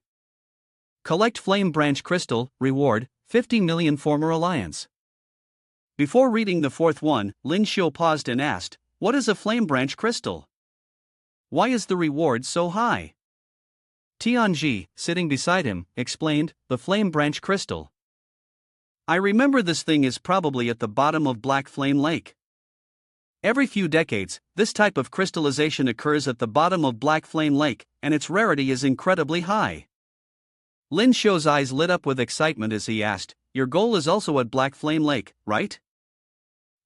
Collect flame branch crystal, reward 50 million former alliance. Before reading the fourth one, Lyn Shio paused and asked, "What is a flame branch crystal? Why is the reward so high?" Tianji, sitting beside him, explained, "The flame branch crystal. I remember this thing is probably at the bottom of Black Flame Lake. Every few decades, this type of crystallization occurs at the bottom of Black Flame Lake, and its rarity is incredibly high." Lyn Shio's eyes lit up with excitement as he asked, "Your goal is also at Black Flame Lake, right?"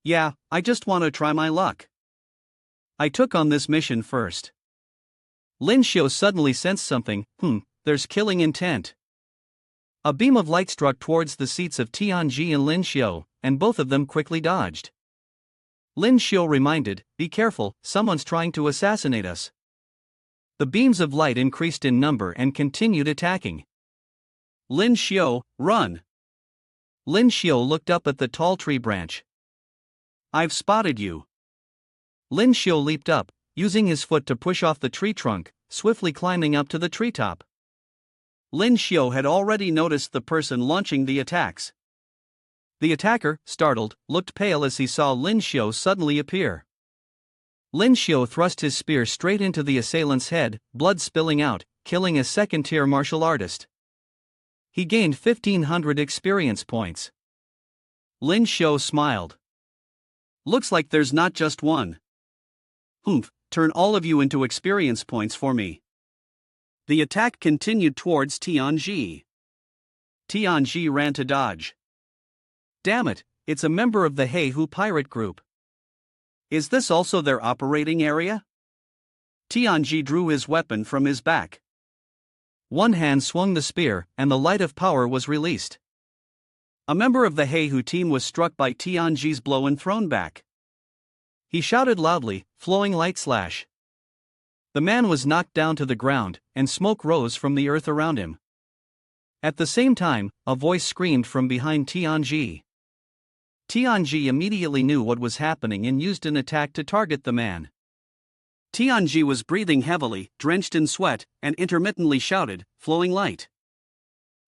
"Yeah, I just want to try my luck. I took on this mission first." Lyn Shio suddenly sensed something. There's killing intent. A beam of light struck towards the seats of Tianji and Lyn Shio, and both of them quickly dodged. Lyn Shio reminded, "Be careful, someone's trying to assassinate us." The beams of light increased in number and continued attacking. "Lyn Shio, run!" Lyn Shio looked up at the tall tree branch. "I've spotted you." Lyn Shio leaped up, using his foot to push off the tree trunk, swiftly climbing up to the treetop. Lyn Shio had already noticed the person launching the attacks. The attacker, startled, looked pale as he saw Lyn Shio suddenly appear. Lyn Shio thrust his spear straight into the assailant's head, blood spilling out, killing a second-tier martial artist. He gained 1,500 experience points. Lyn Shio smiled. "Looks like there's not just one. Turn all of you into experience points for me." The attack continued towards Tianji. Tianji ran to dodge. "Damn it, it's a member of the Heihu pirate group. Is this also their operating area?" Tianji drew his weapon from his back. One hand swung the spear, and the light of power was released. A member of the Heihu team was struck by Tianji's blow and thrown back. He shouted loudly, "Flowing light slash." The man was knocked down to the ground, and smoke rose from the earth around him. At the same time, a voice screamed from behind Tianji. Tianji immediately knew what was happening and used an attack to target the man. Tianji was breathing heavily, drenched in sweat, and intermittently shouted, "Flowing light."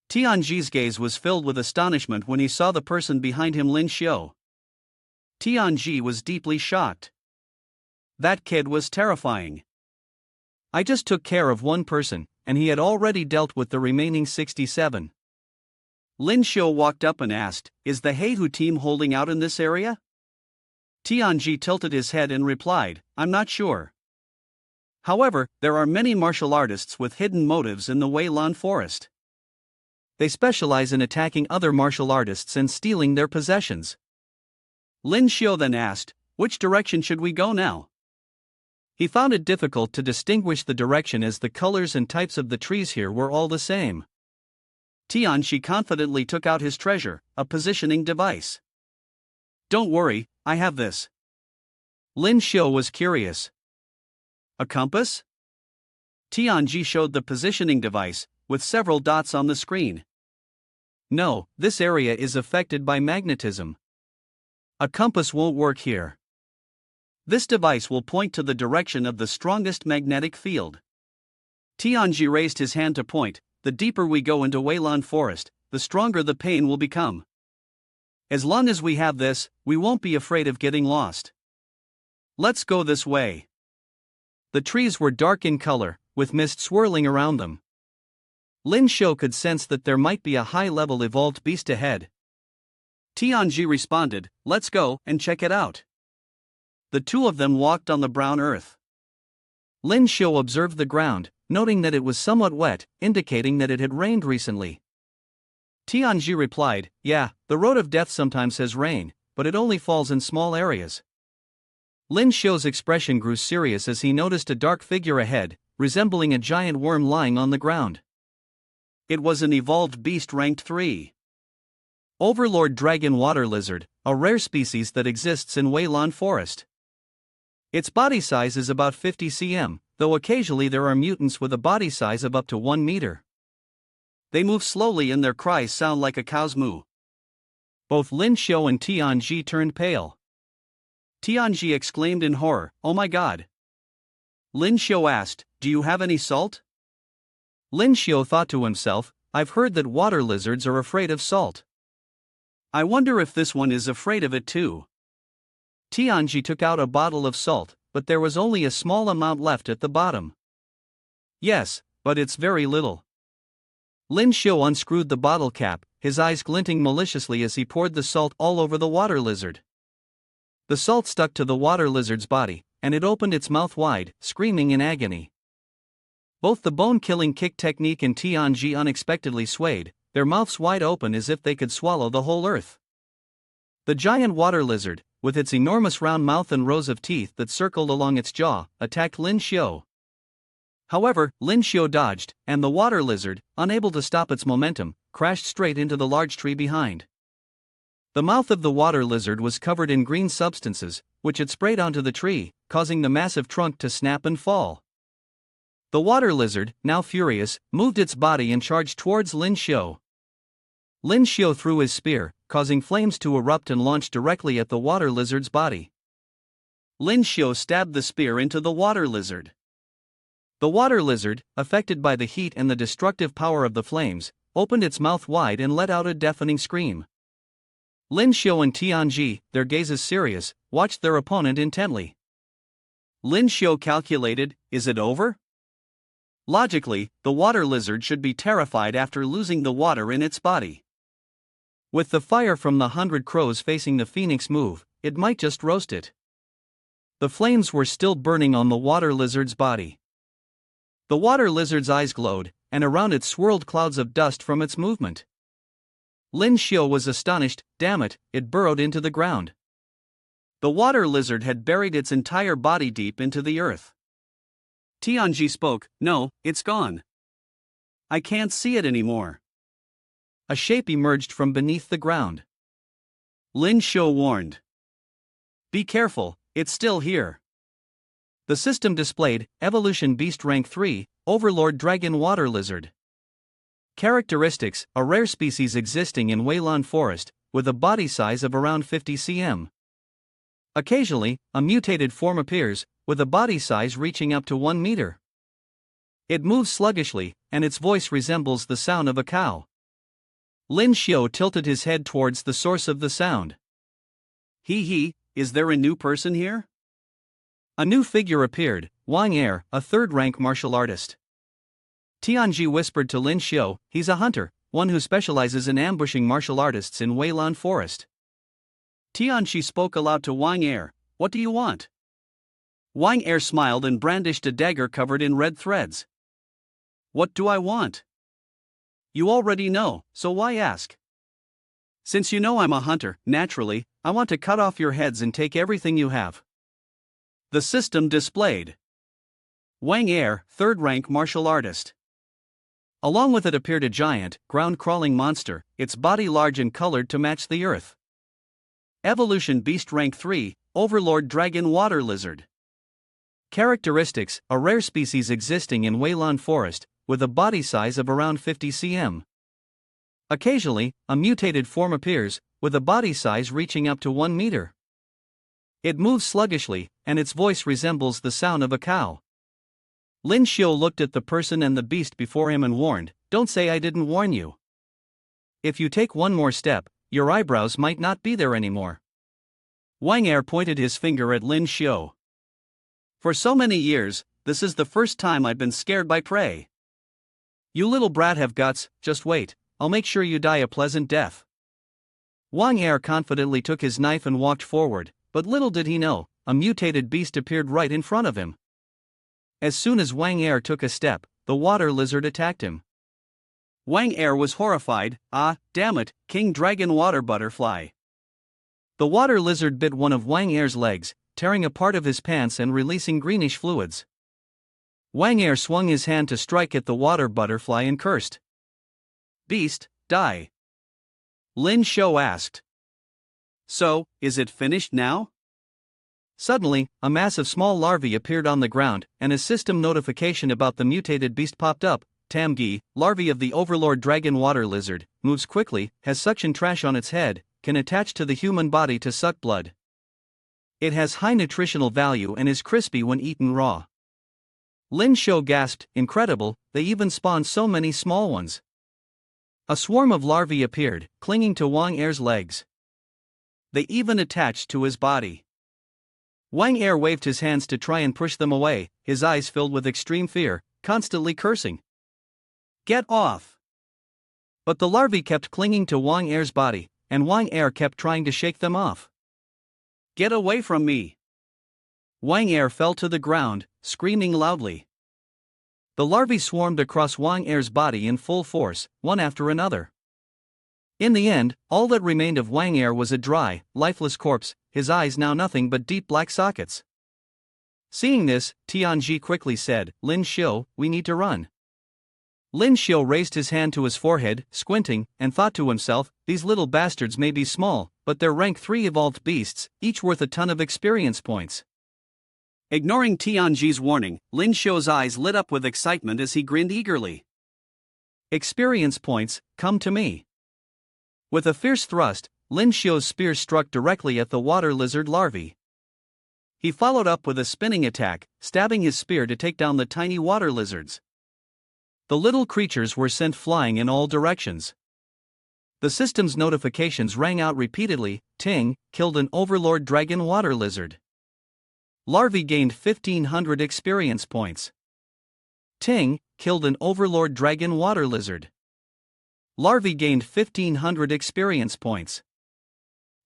Tianji's gaze was filled with astonishment when he saw the person behind him, Lyn Shio. Tianji was deeply shocked. That kid was terrifying. I just took care of one person, and he had already dealt with the remaining 67. Lyn Shio walked up and asked, "Is the Heihu team holding out in this area?" Tianji tilted his head and replied, "I'm not sure. However, there are many martial artists with hidden motives in the Weilon Forest. They specialize in attacking other martial artists and stealing their possessions." Lyn Shio then asked, "Which direction should we go now?" He found it difficult to distinguish the direction as the colors and types of the trees here were all the same. Tianji confidently took out his treasure, a positioning device. "Don't worry, I have this." Lyn Shio was curious. "A compass?" Tianji showed the positioning device, with several dots on the screen. "No, this area is affected by magnetism. A compass won't work here. This device will point to the direction of the strongest magnetic field." Tianji raised his hand to point, "The deeper we go into Weilon Forest, the stronger the pain will become. As long as we have this, we won't be afraid of getting lost. Let's go this way." The trees were dark in color, with mist swirling around them. Lyn Shio could sense that there might be a high-level evolved beast ahead. Tianji responded, "Let's go and check it out." The two of them walked on the brown earth. Lyn Shio observed the ground, noting that it was somewhat wet, indicating that it had rained recently. Tianji replied, "Yeah, the road of death sometimes has rain, but it only falls in small areas." Lyn Shio's expression grew serious as he noticed a dark figure ahead, resembling a giant worm lying on the ground. It was an evolved beast ranked 3. Overlord Dragon Water Lizard, a rare species that exists in Weilan Forest. Its body size is about 50 cm, though occasionally there are mutants with a body size of up to 1 meter. They move slowly and their cries sound like a cow's moo. Both Lyn Shio and Tianji turned pale. Tianji exclaimed in horror, "Oh my god!" Lyn Shio asked, "Do you have any salt?" Lyn Shio thought to himself, "I've heard that water lizards are afraid of salt. I wonder if this one is afraid of it too." Tianji took out a bottle of salt, but there was only a small amount left at the bottom. "Yes, but it's very little." Lyn Shio unscrewed the bottle cap, his eyes glinting maliciously as he poured the salt all over the water lizard. The salt stuck to the water lizard's body, and it opened its mouth wide, screaming in agony. Both the bone-killing kick technique and Tianji unexpectedly swayed, their mouths wide open as if they could swallow the whole earth. The giant water lizard, with its enormous round mouth and rows of teeth that circled along its jaw, attacked Lyn Shio. However, Lyn Shio dodged, and the water lizard, unable to stop its momentum, crashed straight into the large tree behind. The mouth of the water lizard was covered in green substances, which it sprayed onto the tree, causing the massive trunk to snap and fall. The water lizard, now furious, moved its body and charged towards Lyn Shio. Lyn Shio threw his spear, causing flames to erupt and launch directly at the water lizard's body. Lyn Shio stabbed the spear into the water lizard. The water lizard, affected by the heat and the destructive power of the flames, opened its mouth wide and let out a deafening scream. Lyn Shio and Tianji, their gazes serious, watched their opponent intently. Lyn Shio calculated, "Is it over?" Logically, the water lizard should be terrified after losing the water in its body. With the fire from the 100 crows facing the phoenix move, it might just roast it. The flames were still burning on the water lizard's body. The water lizard's eyes glowed, and around it swirled clouds of dust from its movement. Lyn Shio was astonished. Damn it, it burrowed into the ground. The water lizard had buried its entire body deep into the earth. Tianji spoke, "No, it's gone. I can't see it anymore." A shape emerged from beneath the ground. Lyn Shio warned, "Be careful, it's still here." The system displayed, Evolution Beast Rank 3, Overlord Dragon Water Lizard. Characteristics, a rare species existing in Weilan Forest, with a body size of around 50 cm. Occasionally, a mutated form appears, with a body size reaching up to 1 meter. It moves sluggishly, and its voice resembles the sound of a cow. Lyn Shio tilted his head towards the source of the sound. He, is there a new person here?" A new figure appeared, Wang Er, a third-rank martial artist. Tianji whispered to Lyn Shio, "He's a hunter, one who specializes in ambushing martial artists in Weilan Forest." Tianji spoke aloud to Wang Er, "What do you want?" Wang Er smiled and brandished a dagger covered in red threads. "What do I want?" "You already know, so why ask?" "Since you know I'm a hunter, naturally, I want to cut off your heads and take everything you have." The system displayed Wang Er, third-rank martial artist. Along with it appeared a giant, ground-crawling monster, its body large and colored to match the earth. Evolution Beast Rank 3, Overlord Dragon Water Lizard. Characteristics, a rare species existing in Weilan Forest, with a body size of around 50 cm. Occasionally, a mutated form appears, with a body size reaching up to 1 meter. It moves sluggishly, and its voice resembles the sound of a cow. Lyn Shio looked at the person and the beast before him and warned, "Don't say I didn't warn you. If you take one more step, your eyebrows might not be there anymore." Wang Er pointed his finger at Lyn Shio. "For so many years, this is the first time I've been scared by prey. You little brat have guts, just wait, I'll make sure you die a pleasant death." Wang Er confidently took his knife and walked forward, but little did he know, a mutated beast appeared right in front of him. As soon as Wang Er took a step, the water lizard attacked him. Wang Er was horrified. Ah, damn it, King Dragon Water Butterfly. The water lizard bit one of Wang Er's legs, tearing a part of his pants and releasing greenish fluids. Wang Er swung his hand to strike at the water butterfly and cursed. Beast, die. Lyn Shio asked. So, is it finished now? Suddenly, a mass of small larvae appeared on the ground, and a system notification about the mutated beast popped up. Tham, larvae of the overlord dragon water lizard, moves quickly, has suction trash on its head, can attach to the human body to suck blood. It has high nutritional value and is crispy when eaten raw. Lyn Shio gasped, incredible, they even spawned so many small ones. A swarm of larvae appeared, clinging to Wang Er's legs. They even attached to his body. Wang Er waved his hands to try and push them away, his eyes filled with extreme fear, constantly cursing. Get off! But the larvae kept clinging to Wang Er's body, and Wang Er kept trying to shake them off. Get away from me! Wang Er fell to the ground, screaming loudly. The larvae swarmed across Wang Er's body in full force, one after another. In the end, all that remained of Wang Er was a dry, lifeless corpse, his eyes now nothing but deep black sockets. Seeing this, Tianji quickly said, Lyn Shio, we need to run. Lyn Shio raised his hand to his forehead, squinting, and thought to himself, these little bastards may be small, but they're rank 3 evolved beasts, each worth a ton of experience points. Ignoring Tianji's warning, Lyn Shio's eyes lit up with excitement as he grinned eagerly. Experience points, come to me. With a fierce thrust, Lyn Shio's spear struck directly at the water lizard larvae. He followed up with a spinning attack, stabbing his spear to take down the tiny water lizards. The little creatures were sent flying in all directions. The system's notifications rang out repeatedly. Ting, killed an overlord dragon water lizard. Larvae gained 1500 experience points. Ting, killed an overlord dragon water lizard. Larvae gained 1500 experience points.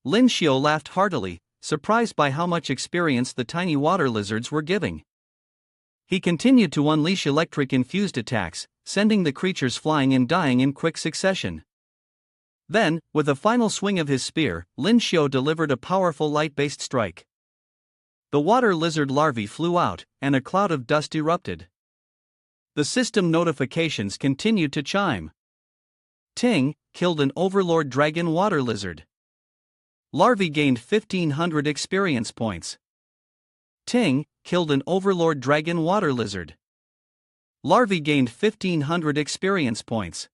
Lyn Shio laughed heartily, surprised by how much experience the tiny water lizards were giving. He continued to unleash electric-infused attacks, sending the creatures flying and dying in quick succession. Then, with a final swing of his spear, Lyn Shio delivered a powerful light-based strike. The water lizard larvae flew out, and a cloud of dust erupted. The system notifications continued to chime. Ting, killed an overlord dragon water lizard. Larvae gained 1500 experience points. Ting, killed an overlord dragon water lizard. Larvae gained 1500 experience points.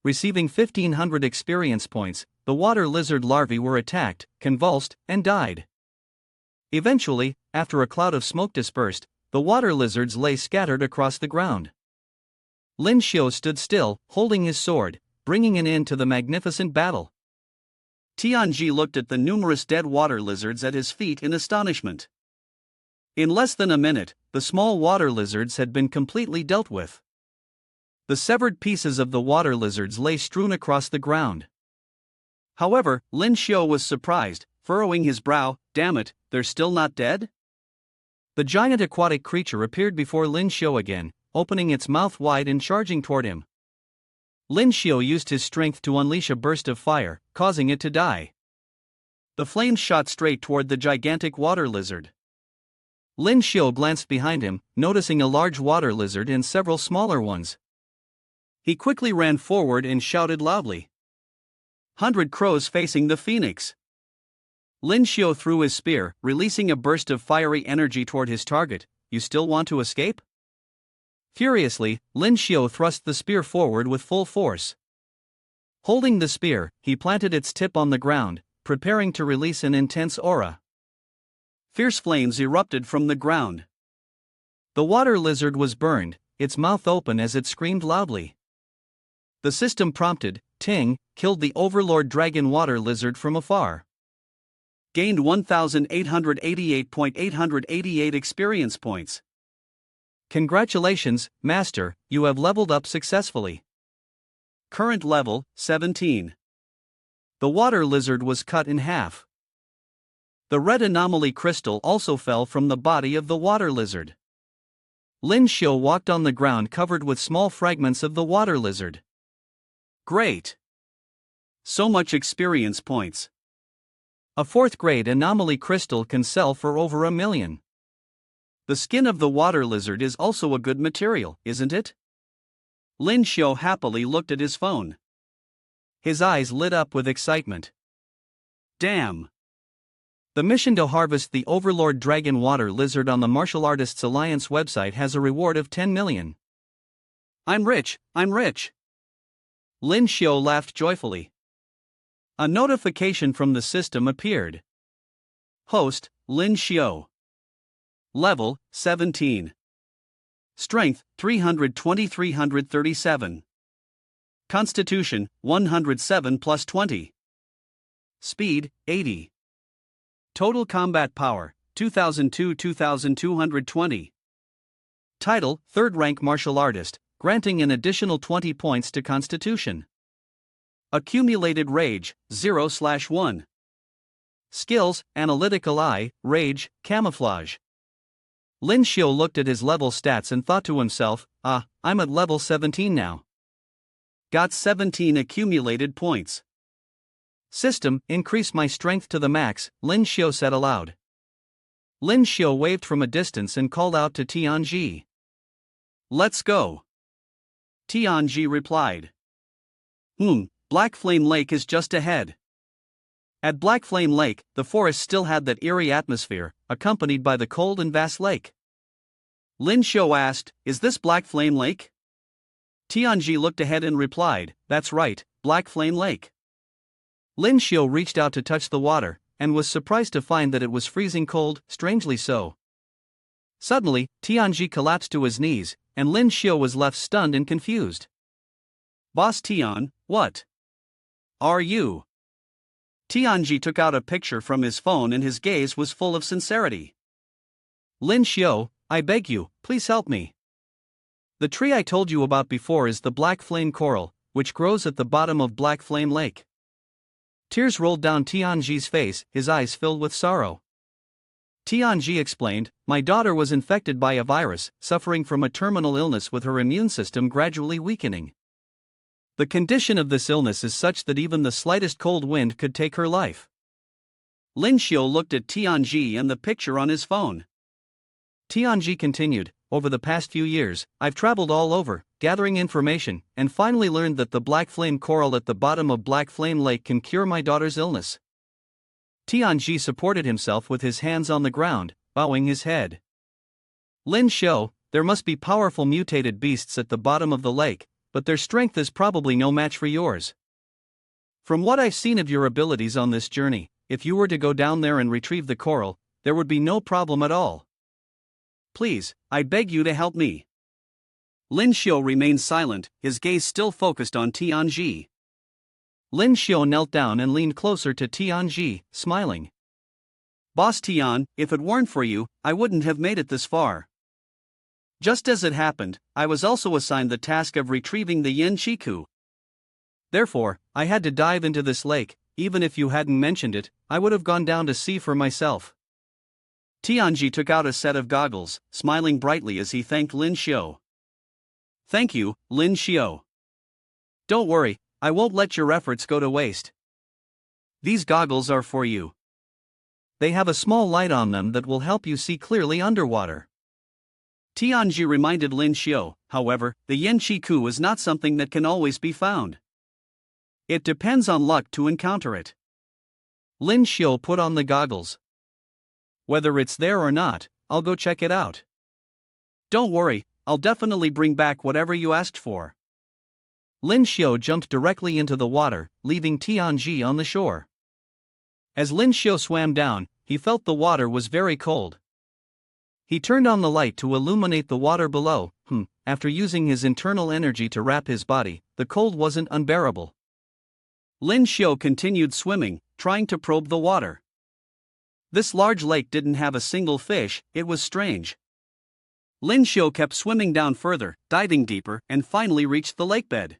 Receiving 1500 experience points, the water lizard larvae were attacked, convulsed, and died. Eventually, after a cloud of smoke dispersed, the water lizards lay scattered across the ground. Lyn Shio stood still, holding his sword, bringing an end to the magnificent battle. Tianji looked at the numerous dead water lizards at his feet in astonishment. In less than a minute, the small water lizards had been completely dealt with. The severed pieces of the water lizards lay strewn across the ground. However, Lyn Shio was surprised, furrowing his brow. Damn it, they're still not dead? The giant aquatic creature appeared before Lyn Shio again, opening its mouth wide and charging toward him. Lyn Shio used his strength to unleash a burst of fire, causing it to die. The flames shot straight toward the gigantic water lizard. Lyn Shio glanced behind him, noticing a large water lizard and several smaller ones. He quickly ran forward and shouted loudly. 100 crows facing the phoenix. Lyn Shio threw his spear, releasing a burst of fiery energy toward his target. You still want to escape? Furiously, Lyn Shio thrust the spear forward with full force. Holding the spear, he planted its tip on the ground, preparing to release an intense aura. Fierce flames erupted from the ground. The water lizard was burned, its mouth open as it screamed loudly. The system prompted, Ting, killed the overlord dragon water lizard from afar. Gained 1888.888 experience points. Congratulations, Master, you have leveled up successfully. Current level, 17. The water lizard was cut in half. The red anomaly crystal also fell from the body of the water lizard. Lyn Shio walked on the ground covered with small fragments of the water lizard. Great! So much experience points. A 4th grade anomaly crystal can sell for over $1 million. The skin of the water lizard is also a good material, isn't it? Lyn Shio happily looked at his phone. His eyes lit up with excitement. Damn! The mission to harvest the Overlord Dragon Water Lizard on the Martial Artists Alliance website has a reward of 10 million. I'm rich, I'm rich! Lyn Shio laughed joyfully. A notification from the system appeared. Host, Lyn Shio. Level, 17. Strength, 320-337. Constitution, 107 plus 20. Speed, 80. Total combat power, 2002-2220. Title, 3rd rank martial artist, granting an additional 20 points to Constitution. Accumulated rage, 0/1. Skills, analytical eye, rage, camouflage. Lyn Shio looked at his level stats and thought to himself, I'm at level 17 now. Got 17 accumulated points. System, increase my strength to the max, Lyn Shio said aloud. Lyn Shio waved from a distance and called out to Tianji. Let's go. Tianji replied. Black Flame Lake is just ahead. At Black Flame Lake, the forest still had that eerie atmosphere, accompanied by the cold and vast lake. Lyn Shio asked, Is this Black Flame Lake? Tianji looked ahead and replied, That's right, Black Flame Lake. Lyn Shio reached out to touch the water, and was surprised to find that it was freezing cold, strangely so. Suddenly, Tianji collapsed to his knees, and Lyn Shio was left stunned and confused. Boss Tian, what are you? Tianji took out a picture from his phone and his gaze was full of sincerity. Lyn Shio, I beg you, please help me. The tree I told you about before is the Black Flame Coral, which grows at the bottom of Black Flame Lake. Tears rolled down Tianji's face, his eyes filled with sorrow. Tianji explained, My daughter was infected by a virus, suffering from a terminal illness with her immune system gradually weakening. The condition of this illness is such that even the slightest cold wind could take her life. Lyn Shio looked at Tianji and the picture on his phone. Tianji continued, Over the past few years, I've traveled all over, gathering information, and finally learned that the Black Flame Coral at the bottom of Black Flame Lake can cure my daughter's illness. Tianji supported himself with his hands on the ground, bowing his head. Lyn Shio, there must be powerful mutated beasts at the bottom of the lake, but their strength is probably no match for yours. From what I've seen of your abilities on this journey, if you were to go down there and retrieve the coral, there would be no problem at all. Please, I beg you to help me. Lyn Shio remained silent, his gaze still focused on Tianji. Lyn Shio knelt down and leaned closer to Tianji, smiling. Boss Tian, if it weren't for you, I wouldn't have made it this far. Just as it happened, I was also assigned the task of retrieving the Yin Chiku. Therefore, I had to dive into this lake. Even if you hadn't mentioned it, I would have gone down to see for myself. Tianji took out a set of goggles, smiling brightly as he thanked Lyn Shio. Thank you, Lyn Shio. Don't worry, I won't let your efforts go to waste. These goggles are for you. They have a small light on them that will help you see clearly underwater. Tianji reminded Lyn Shio, however, the Yin Chiku is not something that can always be found. It depends on luck to encounter it. Lyn Shio put on the goggles. Whether it's there or not, I'll go check it out. Don't worry, I'll definitely bring back whatever you asked for. Lyn Shio jumped directly into the water, leaving Tianji on the shore. As Lyn Shio swam down, he felt the water was very cold. He turned on the light to illuminate the water below. After using his internal energy to wrap his body, the cold wasn't unbearable. Lyn Shio continued swimming, trying to probe the water. This large lake didn't have a single fish, it was strange. Lyn Shio kept swimming down further, diving deeper, and finally reached the lakebed.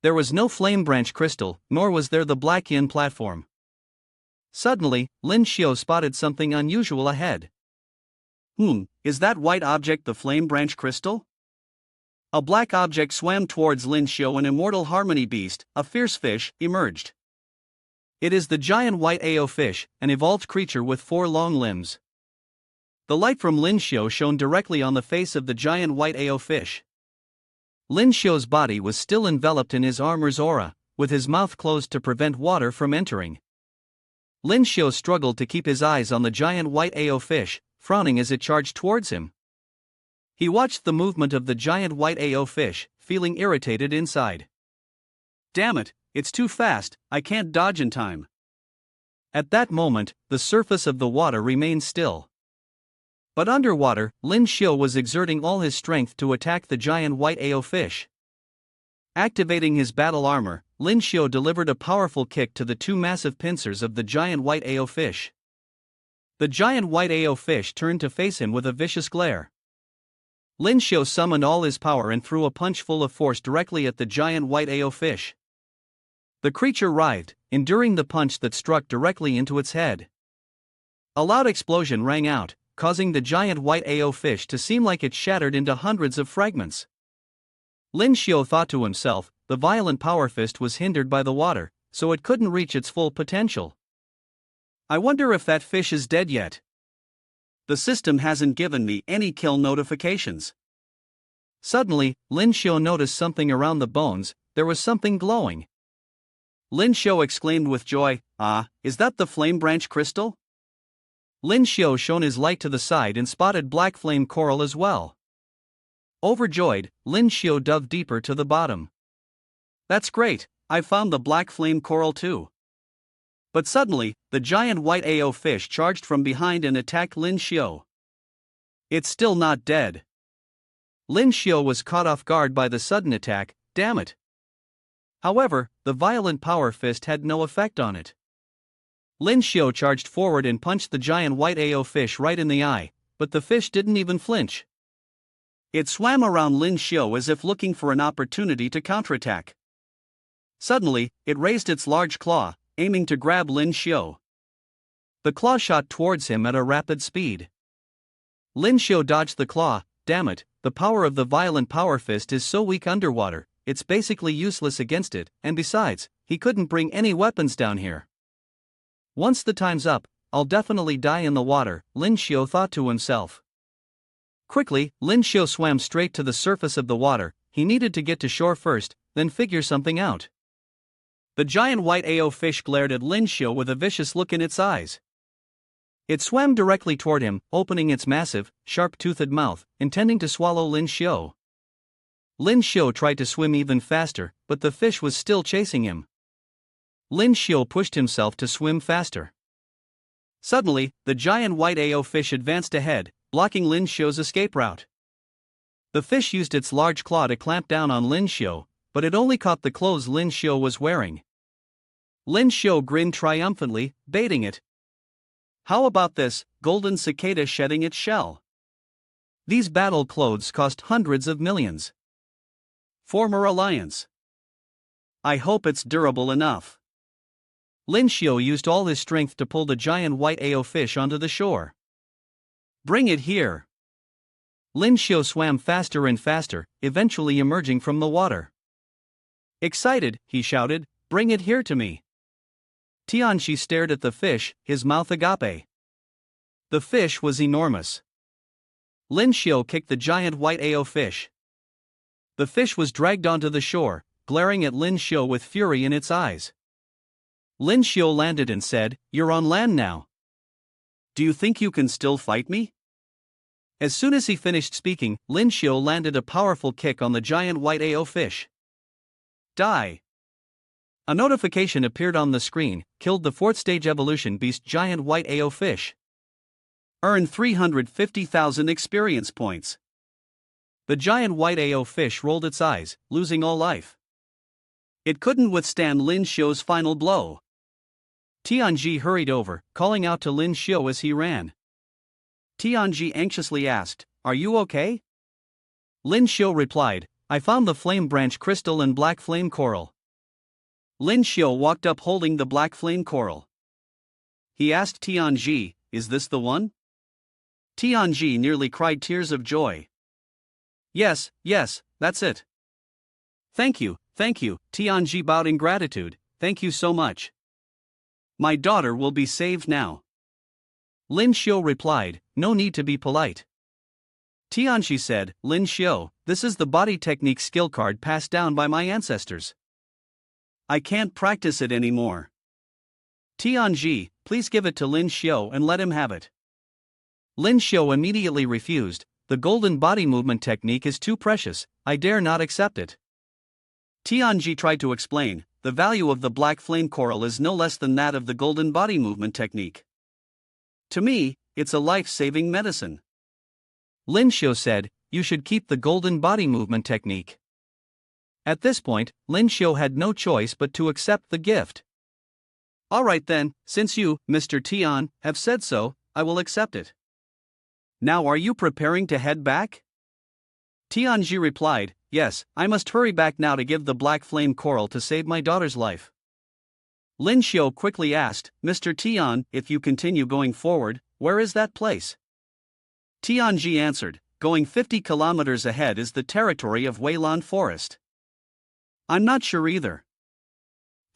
There was no flame branch crystal, nor was there the black yin platform. Suddenly, Lyn Shio spotted something unusual ahead. Is that white object the flame branch crystal? A black object swam towards Lyn Shio. An immortal harmony beast, a fierce fish, emerged. It is the giant white Ao fish, an evolved creature with 4 long limbs. The light from Lyn Shio shone directly on the face of the giant white Ao fish. Lyn Shio's body was still enveloped in his armor's aura, with his mouth closed to prevent water from entering. Lyn Shio struggled to keep his eyes on the giant white Ao fish, frowning as it charged towards him. He watched the movement of the giant white Ao fish, feeling irritated inside. Damn it, it's too fast, I can't dodge in time. At that moment, the surface of the water remained still. But underwater, Lyn Shio was exerting all his strength to attack the giant white Ao fish. Activating his battle armor, Lyn Shio delivered a powerful kick to the 2 massive pincers of the giant white Ao fish. The giant white Ao fish turned to face him with a vicious glare. Lyn Shio summoned all his power and threw a punch full of force directly at the giant white Ao fish. The creature writhed, enduring the punch that struck directly into its head. A loud explosion rang out, causing the giant white Ao fish to seem like it shattered into hundreds of fragments. Lyn Shio thought to himself, the violent power fist was hindered by the water, so it couldn't reach its full potential. I wonder if that fish is dead yet. The system hasn't given me any kill notifications. Suddenly, Lyn Shio noticed something around the bones. There was something glowing. Lyn Shio exclaimed with joy, is that the flame branch crystal? Lyn Shio shone his light to the side and spotted black flame coral as well. Overjoyed, Lyn Shio dove deeper to the bottom. That's great, I found the black flame coral too. But suddenly, the giant white Ao fish charged from behind and attacked Lyn Shio. It's still not dead. Lyn Shio was caught off guard by the sudden attack, damn it. However, the violent power fist had no effect on it. Lyn Shio charged forward and punched the giant white Ao fish right in the eye, but the fish didn't even flinch. It swam around Lyn Shio as if looking for an opportunity to counterattack. Suddenly, it raised its large claw, aiming to grab Lyn Shio. The claw shot towards him at a rapid speed. Lyn Shio dodged the claw. Damn it, the power of the violent power fist is so weak underwater, it's basically useless against it, and besides, he couldn't bring any weapons down here. Once the time's up, I'll definitely die in the water, Lyn Shio thought to himself. Quickly, Lyn Shio swam straight to the surface of the water. He needed to get to shore first, then figure something out. The giant white Ao fish glared at Lyn Shio with a vicious look in its eyes. It swam directly toward him, opening its massive, sharp-toothed mouth, intending to swallow Lyn Shio. Lyn Shio tried to swim even faster, but the fish was still chasing him. Lyn Shio pushed himself to swim faster. Suddenly, the giant white Ao fish advanced ahead, blocking Lyn Shio's escape route. The fish used its large claw to clamp down on Lyn Shio, but it only caught the clothes Lyn Shio was wearing. Lyn Shio grinned triumphantly, baiting it. How about this, golden cicada shedding its shell? These battle clothes cost hundreds of millions. Former alliance. I hope it's durable enough. Lyn Shio used all his strength to pull the giant white Ao fish onto the shore. Bring it here. Lyn Shio swam faster and faster, eventually emerging from the water. Excited, he shouted, bring it here to me. Tianxi stared at the fish, his mouth agape. The fish was enormous. Lyn Shio kicked the giant white Ao fish. The fish was dragged onto the shore, glaring at Lyn Shio with fury in its eyes. Lyn Shio landed and said, "You're on land now. Do you think you can still fight me?" As soon as he finished speaking, Lyn Shio landed a powerful kick on the giant white Ao fish. Die. A notification appeared on the screen, killed the 4th stage evolution beast giant white Ao fish. Earn 350,000 experience points. The giant white Ao fish rolled its eyes, losing all life. It couldn't withstand Lyn Shio's final blow. Tianxi hurried over, calling out to Lyn Shio as he ran. Tianxi anxiously asked, "Are you okay?" Lyn Shio replied, I found the flame branch crystal and black flame coral. Lyn Shio walked up holding the black flame coral. He asked Tianji, "Is this the one?" Tianji nearly cried tears of joy. Yes, that's it. Thank you, Tianji bowed in gratitude, "Thank you so much. My daughter will be saved now." Lyn Shio replied, "No need to be polite." Tianji said, "Lyn Shio, this is the body technique skill card passed down by my ancestors. I can't practice it anymore. Tianji, please give it to Lyn Shio and let him have it." Lyn Shio immediately refused. "The golden body movement technique is too precious, I dare not accept it." Tianji tried to explain, "The value of the black flame coral is no less than that of the golden body movement technique. To me, it's a life-saving medicine." Lyn Shio said, "You should keep the golden body movement technique." At this point, Lyn Shio had no choice but to accept the gift. "Alright then, since you, Mr. Tian, have said so, I will accept it. Now are you preparing to head back?" Tianji replied, "Yes, I must hurry back now to give the black flame coral to save my daughter's life." Lyn Shio quickly asked, "Mr. Tian, if you continue going forward, where is that place?" Tianji answered, "Going 50 kilometers ahead is the territory of Weilan Forest." "I'm not sure either.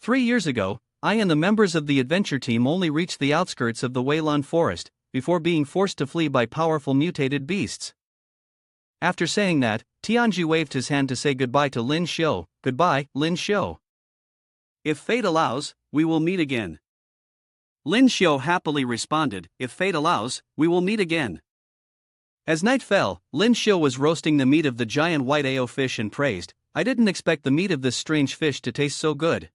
3 years ago, I and the members of the adventure team only reached the outskirts of the Weilan Forest, before being forced to flee by powerful mutated beasts." After saying that, Tianji waved his hand to say goodbye to Lyn Shio. "Goodbye, Lyn Shio. If fate allows, we will meet again." Lyn Shio happily responded, "If fate allows, we will meet again." As night fell, Lyn Shio was roasting the meat of the giant white Ao fish and praised, "I didn't expect the meat of this strange fish to taste so good."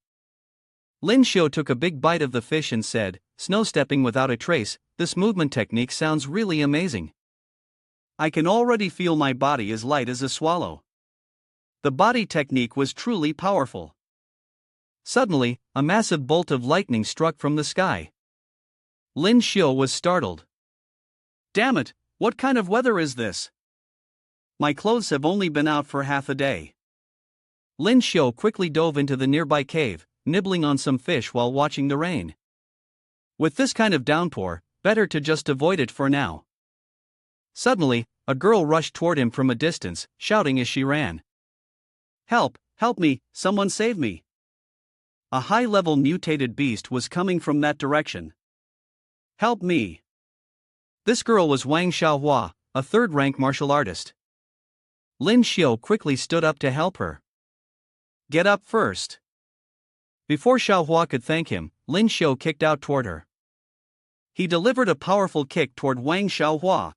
Lyn Shio took a big bite of the fish and said, "Snow stepping without a trace, this movement technique sounds really amazing. I can already feel my body as light as a swallow." The body technique was truly powerful. Suddenly, a massive bolt of lightning struck from the sky. Lyn Shio was startled. "Damn it, what kind of weather is this? My clothes have only been out for half a day." Lyn Shio quickly dove into the nearby cave, nibbling on some fish while watching the rain. With this kind of downpour, better to just avoid it for now. Suddenly, a girl rushed toward him from a distance, shouting as she ran. "Help, help me, someone save me." A high-level mutated beast was coming from that direction. "Help me." This girl was Wang Xiaohua, a third-rank martial artist. Lyn Shio quickly stood up to help her. "Get up first." Before Xiaohua could thank him, Lyn Shio kicked out toward her. He delivered a powerful kick toward Wang Xiaohua.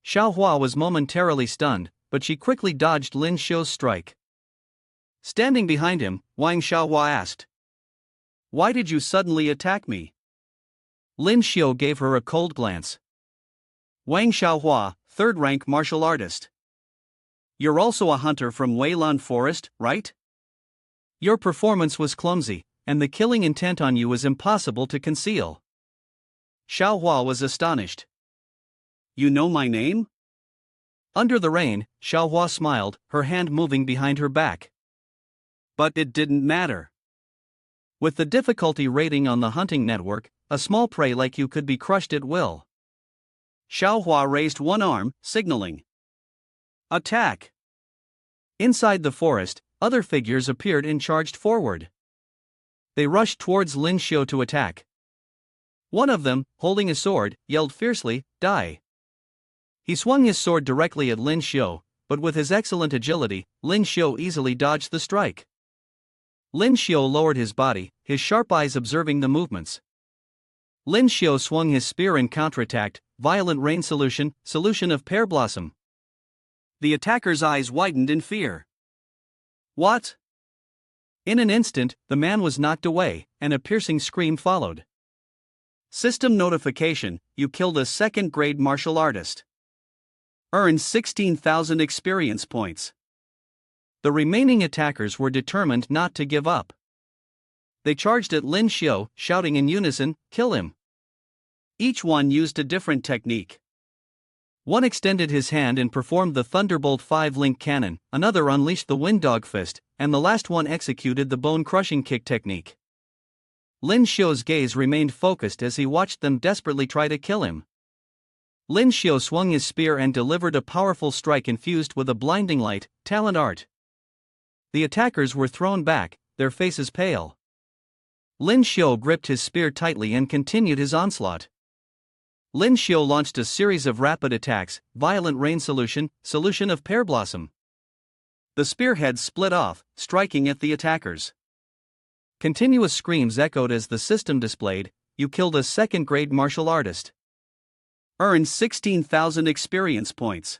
Xiaohua was momentarily stunned, but she quickly dodged Lyn Shio's strike. Standing behind him, Wang Xiaohua asked, "Why did you suddenly attack me?" Lyn Shio gave her a cold glance. "Wang Xiaohua, third-rank martial artist. You're also a hunter from Weilan Forest, right? Your performance was clumsy, and the killing intent on you was impossible to conceal." Xiaohua was astonished. "You know my name?" Under the rain, Xiaohua smiled, her hand moving behind her back. "But it didn't matter. With the difficulty rating on the hunting network, a small prey like you could be crushed at will." Xiaohua raised one arm, signaling, "Attack!" Inside the forest, other figures appeared and charged forward. They rushed towards Lyn Shio to attack. One of them, holding a sword, yelled fiercely, "Die!" He swung his sword directly at Lyn Shio, but with his excellent agility, Lyn Shio easily dodged the strike. Lyn Shio lowered his body, his sharp eyes observing the movements. Lyn Shio swung his spear and counterattacked, "Violent Rain Solution, Solution of Pear Blossom." The attacker's eyes widened in fear. "What?" In an instant, the man was knocked away, and a piercing scream followed. System notification: you killed a second-grade martial artist. Earned 16,000 experience points. The remaining attackers were determined not to give up. They charged at Lyn Shio, shouting in unison, "Kill him!" Each one used a different technique. One extended his hand and performed the Thunderbolt 5-link cannon, another unleashed the Windog Fist, and the last one executed the bone-crushing kick technique. Lyn Shio's gaze remained focused as he watched them desperately try to kill him. Lyn Shio swung his spear and delivered a powerful strike infused with a blinding light, talent art. The attackers were thrown back, their faces pale. Lyn Shio gripped his spear tightly and continued his onslaught. Lyn Shio launched a series of rapid attacks, violent rain solution of pear blossom. The spearheads split off, striking at the attackers. Continuous screams echoed as the system displayed, "You killed a second-grade martial artist. Earned 16,000 experience points."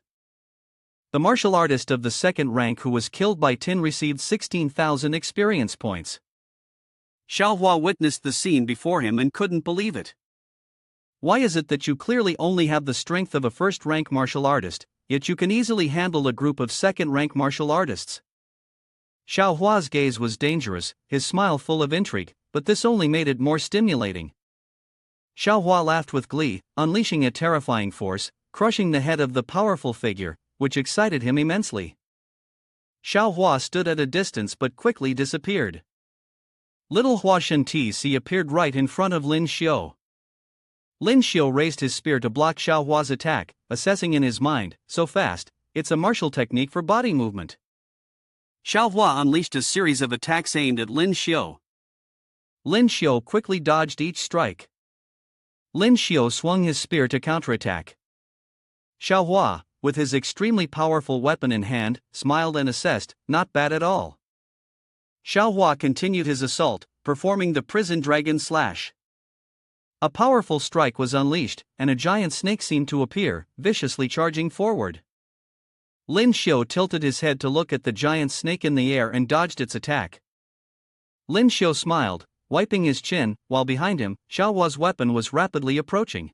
The martial artist of the second rank who was killed by Tin received 16,000 experience points. Xiao witnessed the scene before him and couldn't believe it. Why is it that you clearly only have the strength of a first-rank martial artist, yet you can easily handle a group of second-rank martial artists? Xiaohua's gaze was dangerous, his smile full of intrigue, but this only made it more stimulating. Xiaohua laughed with glee, unleashing a terrifying force, crushing the head of the powerful figure, which excited him immensely. Xiaohua stood at a distance but quickly disappeared. Little Hua Shen-Ti appeared right in front of Lyn Shio. Lyn Shio raised his spear to block Xiaohua's attack, assessing in his mind, "So fast, it's a martial technique for body movement." Xiaohua unleashed a series of attacks aimed at Lyn Shio. Lyn Shio quickly dodged each strike. Lyn Shio swung his spear to counterattack. Xiaohua, with his extremely powerful weapon in hand, smiled and assessed, "Not bad at all." Xiaohua continued his assault, performing the prison dragon slash. A powerful strike was unleashed, and a giant snake seemed to appear, viciously charging forward. Lyn Shio tilted his head to look at the giant snake in the air and dodged its attack. Lyn Shio smiled, wiping his chin, while behind him, Xiaohua's weapon was rapidly approaching.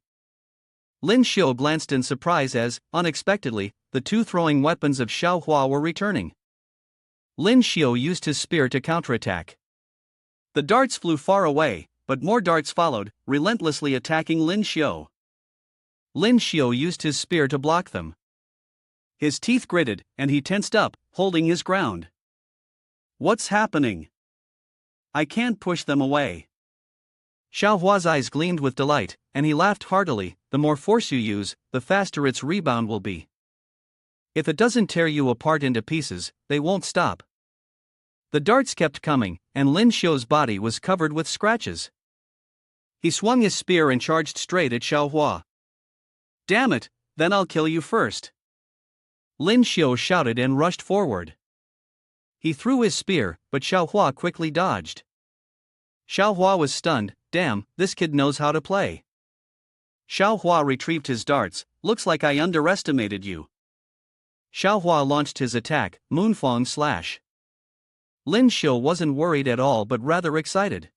Lyn Shio glanced in surprise as, unexpectedly, the two throwing weapons of Xiaohua were returning. Lyn Shio used his spear to counterattack. The darts flew far away, but more darts followed, relentlessly attacking Lyn Shio. Lyn Shio used his spear to block them. His teeth gritted, and he tensed up, holding his ground. "What's happening? I can't push them away." Xiaohua's eyes gleamed with delight, and he laughed heartily. "The more force you use, the faster its rebound will be. If it doesn't tear you apart into pieces, they won't stop." The darts kept coming, and Lyn Shio's body was covered with scratches. He swung his spear and charged straight at Xiaohua. "Damn it, then I'll kill you first." Lyn Shio shouted and rushed forward. He threw his spear, but Xiaohua quickly dodged. Xiaohua was stunned. "Damn, this kid knows how to play." Xiaohua retrieved his darts. "Looks like I underestimated you." Xiaohua launched his attack, Moonfang Slash. Lyn Shio wasn't worried at all but rather excited.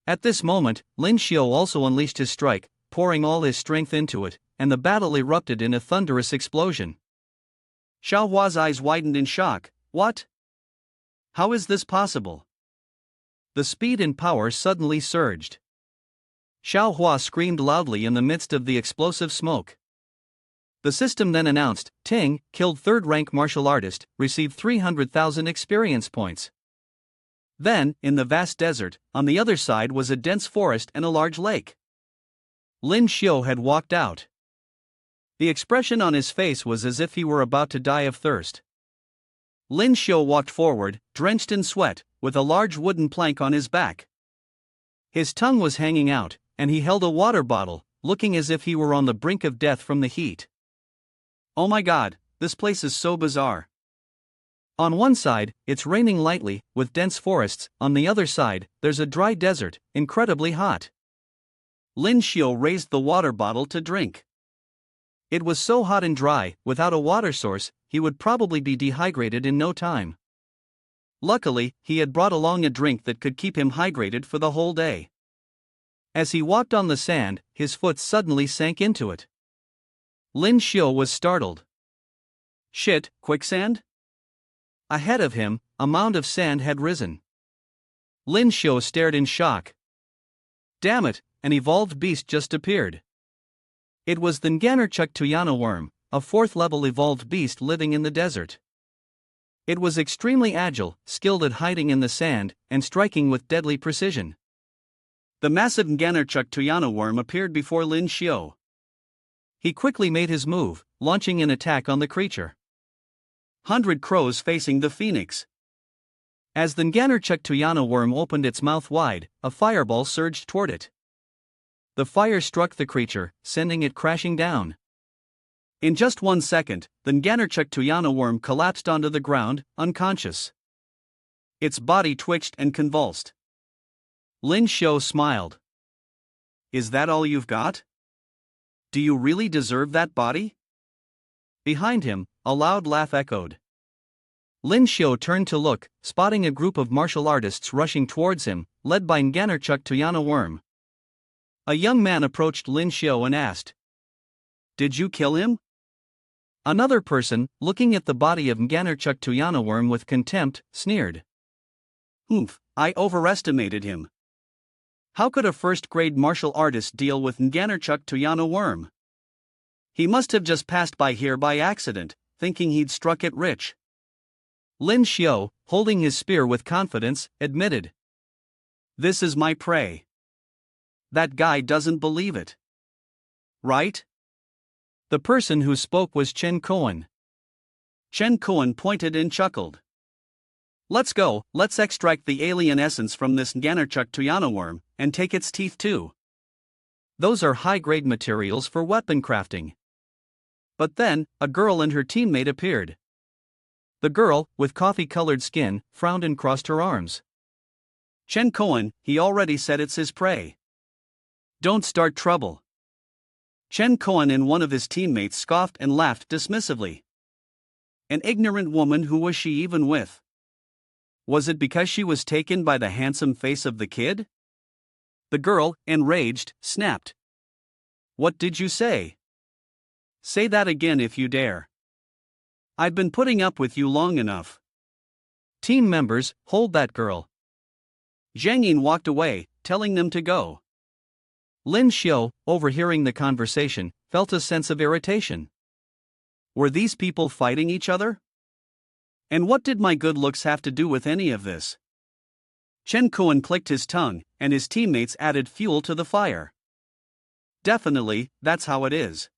At this moment, Lyn Shio also unleashed his strike, pouring all his strength into it, and the battle erupted in a thunderous explosion. Xiaohua's eyes widened in shock. "What? How is this possible?" The speed and power suddenly surged. Xiaohua screamed loudly in the midst of the explosive smoke. The system then announced, "Ting, killed third-rank martial artist, received 300,000 experience points." Then, in the vast desert, on the other side was a dense forest and a large lake. Lyn Shio had walked out. The expression on his face was as if he were about to die of thirst. Lyn Shio walked forward, drenched in sweat, with a large wooden plank on his back. His tongue was hanging out, and he held a water bottle, looking as if he were on the brink of death from the heat. "Oh my god, this place is so bizarre. On one side, it's raining lightly, with dense forests, on the other side, there's a dry desert, incredibly hot." Lyn Shio raised the water bottle to drink. It was so hot and dry, without a water source, he would probably be dehydrated in no time. Luckily, he had brought along a drink that could keep him hydrated for the whole day. As he walked on the sand, his foot suddenly sank into it. Lyn Shio was startled. "Shit, quicksand?" Ahead of him, a mound of sand had risen. Lyn Shio stared in shock. "Damn it, an evolved beast just appeared." It was the Nganurchuk worm, a 4th-level evolved beast living in the desert. It was extremely agile, skilled at hiding in the sand, and striking with deadly precision. The massive Nganurchuk worm appeared before Lyn Shio. He quickly made his move, launching an attack on the creature. 100 crows facing the phoenix. As the Nganurchuk worm opened its mouth wide, a fireball surged toward it. The fire struck the creature, sending it crashing down. In just 1 second, the Nganurchuk worm collapsed onto the ground, unconscious. Its body twitched and convulsed. Lyn Shio smiled. Is that all you've got? Do you really deserve that body? Behind him, a loud laugh echoed. Lyn Shio turned to look, spotting a group of martial artists rushing towards him, led by Nganurchuk worm. A young man approached Lyn Shio and asked, "Did you kill him?" Another person, looking at the body of Nganurchuk worm with contempt, sneered. "Oomph, I overestimated him. How could a first-grade martial artist deal with Nganurchuk worm? He must have just passed by here by accident, thinking he'd struck it rich." Lyn Shio, holding his spear with confidence, admitted, "This is my prey." That guy doesn't believe it. Right? The person who spoke was Chen Koan. Chen Koan pointed and chuckled. "Let's go, let's extract the alien essence from this Nganurchuk worm, and take its teeth too. Those are high-grade materials for weapon crafting." But then, a girl and her teammate appeared. The girl, with coffee-colored skin, frowned and crossed her arms. "Chen Koan, he already said it's his prey. Don't start trouble." Chen Koan and one of his teammates scoffed and laughed dismissively. An ignorant woman, who was she even with? Was it because she was taken by the handsome face of the kid? The girl, enraged, snapped. "What did you say? Say that again if you dare. I've been putting up with you long enough." Team members, hold that girl. Zhang Yin walked away, telling them to go. Lyn Shio, overhearing the conversation, felt a sense of irritation. Were these people fighting each other? And what did my good looks have to do with any of this? Chen Koan clicked his tongue, and his teammates added fuel to the fire. Definitely, that's how it is.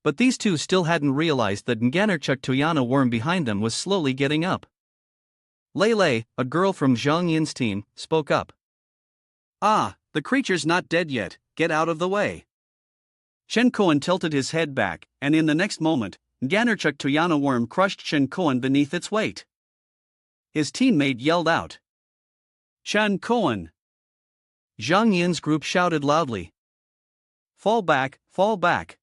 But these two still hadn't realized that Nganurchuk worm behind them was slowly getting up. Lei, a girl from Zhang Yin's team, spoke up. "Ah, the creature's not dead yet, get out of the way." Chen Koan tilted his head back, and in the next moment, Nganurchuk worm crushed Chen Koan beneath its weight. His teammate yelled out, "Chen Koan!" Zhang Yin's group shouted loudly, "Fall back, fall back."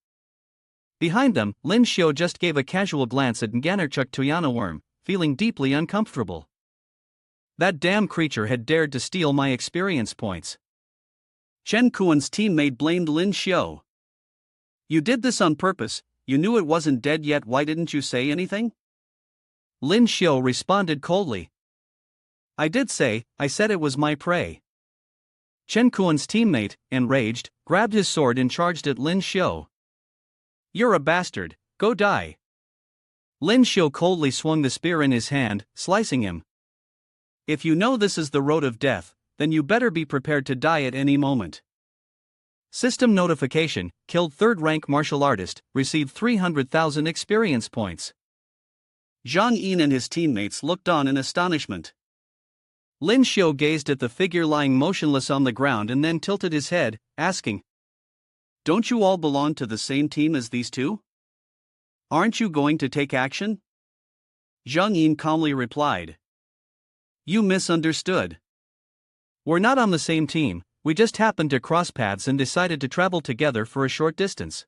Behind them, Lyn Shio just gave a casual glance at Nganurchuk worm, feeling deeply uncomfortable. That damn creature had dared to steal my experience points. Chen Koan's teammate blamed Lyn Shio. "You did this on purpose, you knew it wasn't dead yet, why didn't you say anything?" Lyn Shio responded coldly. I said it was my prey." Chen Koan's teammate, enraged, grabbed his sword and charged at Lyn Shio. "You're a bastard, go die." Lyn Shio coldly swung the spear in his hand, slicing him. "If you know this is the road of death, then you better be prepared to die at any moment." System notification: killed 3rd-rank martial artist, received 300,000 experience points. Zhang Yin and his teammates looked on in astonishment. Lyn Shio gazed at the figure lying motionless on the ground and then tilted his head, asking, "Don't you all belong to the same team as these two? Aren't you going to take action?" Zhang Yin calmly replied, "You misunderstood. We're not on the same team, we just happened to cross paths and decided to travel together for a short distance.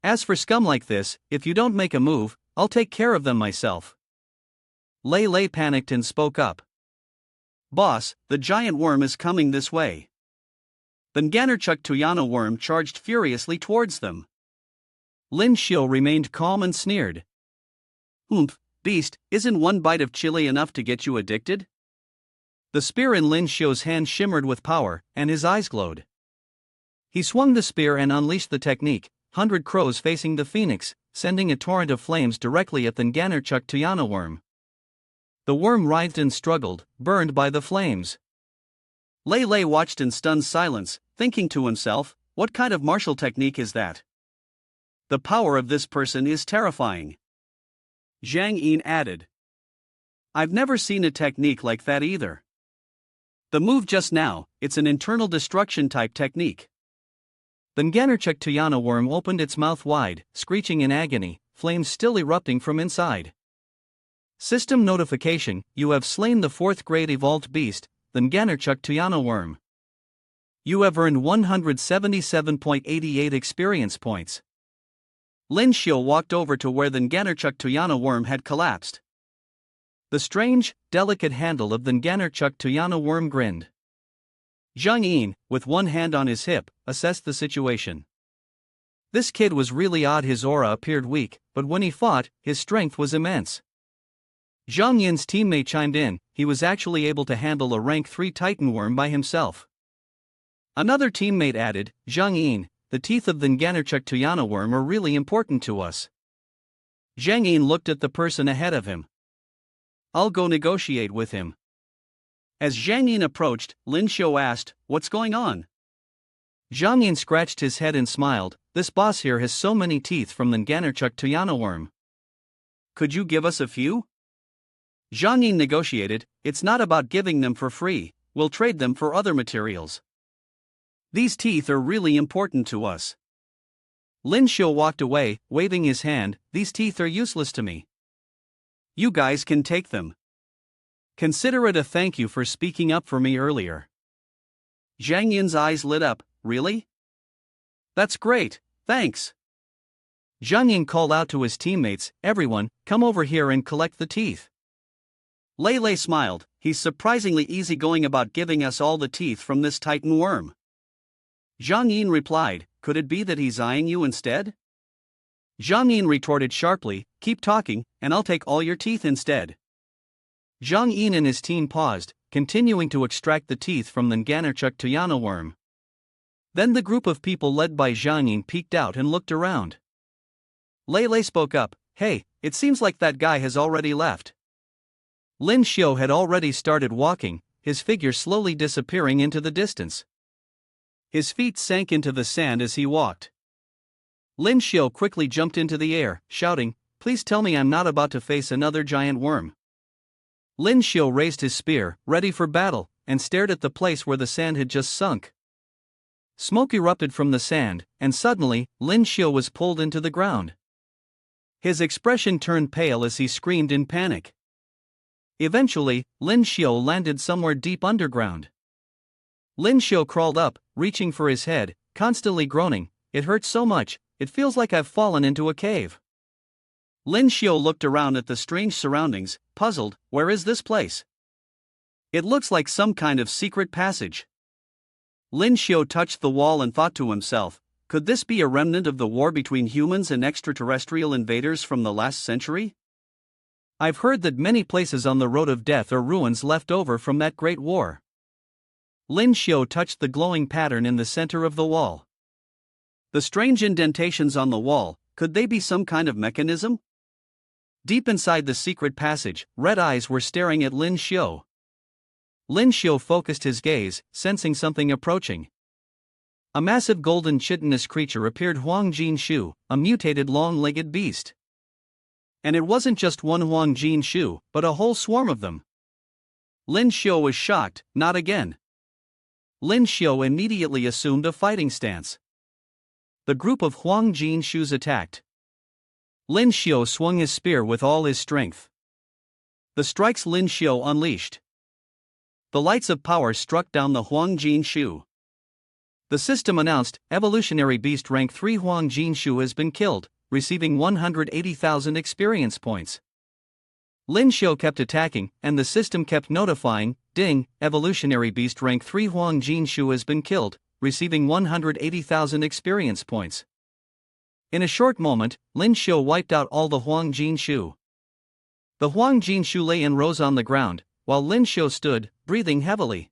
As for scum like this, if you don't make a move, I'll take care of them myself." Lei panicked and spoke up. "Boss, the giant worm is coming this way." The Nganurchuk worm charged furiously towards them. Lyn Shio remained calm and sneered. "Oomph, beast, isn't one bite of chili enough to get you addicted?" The spear in Lyn Shio's hand shimmered with power, and his eyes glowed. He swung the spear and unleashed the technique, 100 crows facing the phoenix, sending a torrent of flames directly at the Ngannerchuk Tuyana worm. The worm writhed and struggled, burned by the flames. Lei watched in stunned silence, thinking to himself, what kind of martial technique is that? The power of this person is terrifying. Zhang Yin added. I've never seen a technique like that either. The move just now, it's an internal destruction type technique. The Ngannerchuk Tuyana worm opened its mouth wide, screeching in agony, flames still erupting from inside. System notification, you have slain the 4th grade evolved beast, the Ngannerchuk Tuyana worm. You have earned 177.88 experience points. Lyn Shio walked over to where the Ngannerchuk Tuyana worm had collapsed. The strange, delicate handle of the Ngannerchuk Tuyana worm grinned. Zhang Yin, with one hand on his hip, assessed the situation. This kid was really odd. His aura appeared weak, but when he fought, his strength was immense. Zhang Yin's teammate chimed in, he was actually able to handle a rank 3 Titan worm by himself. Another teammate added, Zhang Yin, the teeth of the Ngannerchuk Tuyana worm are really important to us. Zhang Yin looked at the person ahead of him. I'll go negotiate with him. As Zhang Yin approached, Lyn Shio asked, what's going on? Zhang Yin scratched his head and smiled, this boss here has so many teeth from the Ngannerchuk Tuyana worm. Could you give us a few? Zhang Yin negotiated, it's not about giving them for free, we'll trade them for other materials. These teeth are really important to us. Lyn Shio walked away, waving his hand, these teeth are useless to me. You guys can take them. Consider it a thank you for speaking up for me earlier. Zhang Yin's eyes lit up, really? That's great, thanks. Zhang Yin called out to his teammates, everyone, come over here and collect the teeth. Lei smiled, he's surprisingly easygoing about giving us all the teeth from this Titan worm. Zhang Yin replied, could it be that he's eyeing you instead? Zhang Yin retorted sharply, keep talking, and I'll take all your teeth instead. Zhang Yin and his team paused, continuing to extract the teeth from the Ngannerchuk Tuyana worm. Then the group of people led by Zhang Yin peeked out and looked around. Lei spoke up, hey, it seems like that guy has already left. Lyn Shio had already started walking, his figure slowly disappearing into the distance. His feet sank into the sand as he walked. Lyn Shio quickly jumped into the air, shouting, please tell me I'm not about to face another giant worm. Lyn Shio raised his spear, ready for battle, and stared at the place where the sand had just sunk. Smoke erupted from the sand, and suddenly, Lyn Shio was pulled into the ground. His expression turned pale as he screamed in panic. Eventually, Lyn Shio landed somewhere deep underground. Lyn Shio crawled up, reaching for his head, constantly groaning, it hurts so much, it feels like I've fallen into a cave. Lyn Shio looked around at the strange surroundings, puzzled, where is this place? It looks like some kind of secret passage. Lyn Shio touched the wall and thought to himself, could this be a remnant of the war between humans and extraterrestrial invaders from the last century? I've heard that many places on the road of death are ruins left over from that great war. Lyn Shio touched the glowing pattern in the center of the wall. The strange indentations on the wall, could they be some kind of mechanism? Deep inside the secret passage, red eyes were staring at Lyn Shio. Lyn Shio focused his gaze, sensing something approaching. A massive golden chitinous creature appeared, Huang Jin Shu, a mutated long-legged beast. And it wasn't just one Huang Jin Shu, but a whole swarm of them. Lyn Shio was shocked, not again. Lyn Shio immediately assumed a fighting stance. The group of Huang Jin Shus attacked. Lyn Shio swung his spear with all his strength. The strikes Lyn Shio unleashed. The lights of power struck down the Huang Jin Shu. The system announced, Evolutionary Beast Rank 3 Huang Jin Shu has been killed, receiving 180,000 experience points. Lyn Shio kept attacking, and the system kept notifying, ding, Evolutionary Beast Rank 3 Huang Jin Shu has been killed, receiving 180,000 experience points. In a short moment, Lyn Shio wiped out all the Huang Jin Shu. The Huang Jin Shu lay and rose on the ground, while Lyn Shio stood, breathing heavily.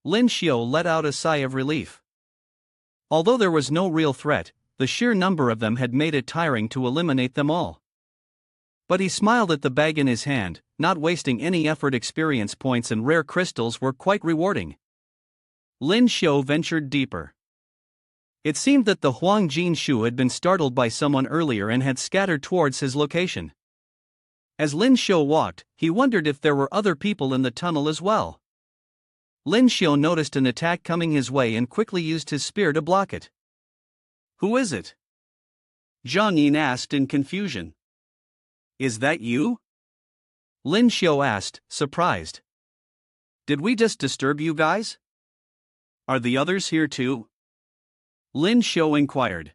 Lyn Shio let out a sigh of relief. Although there was no real threat, the sheer number of them had made it tiring to eliminate them all. But he smiled at the bag in his hand, not wasting any effort. Experience points and rare crystals were quite rewarding. Lyn Shio ventured deeper. It seemed that the Huang Jinshu had been startled by someone earlier and had scattered towards his location. As Lyn Shio walked, he wondered if there were other people in the tunnel as well. Lyn Shio noticed an attack coming his way and quickly used his spear to block it. "Who is it?" Zhang Yin asked in confusion. "Is that you?" Lyn Shio asked, surprised. "Did we just disturb you guys? Are the others here too?" Lyn Shio inquired.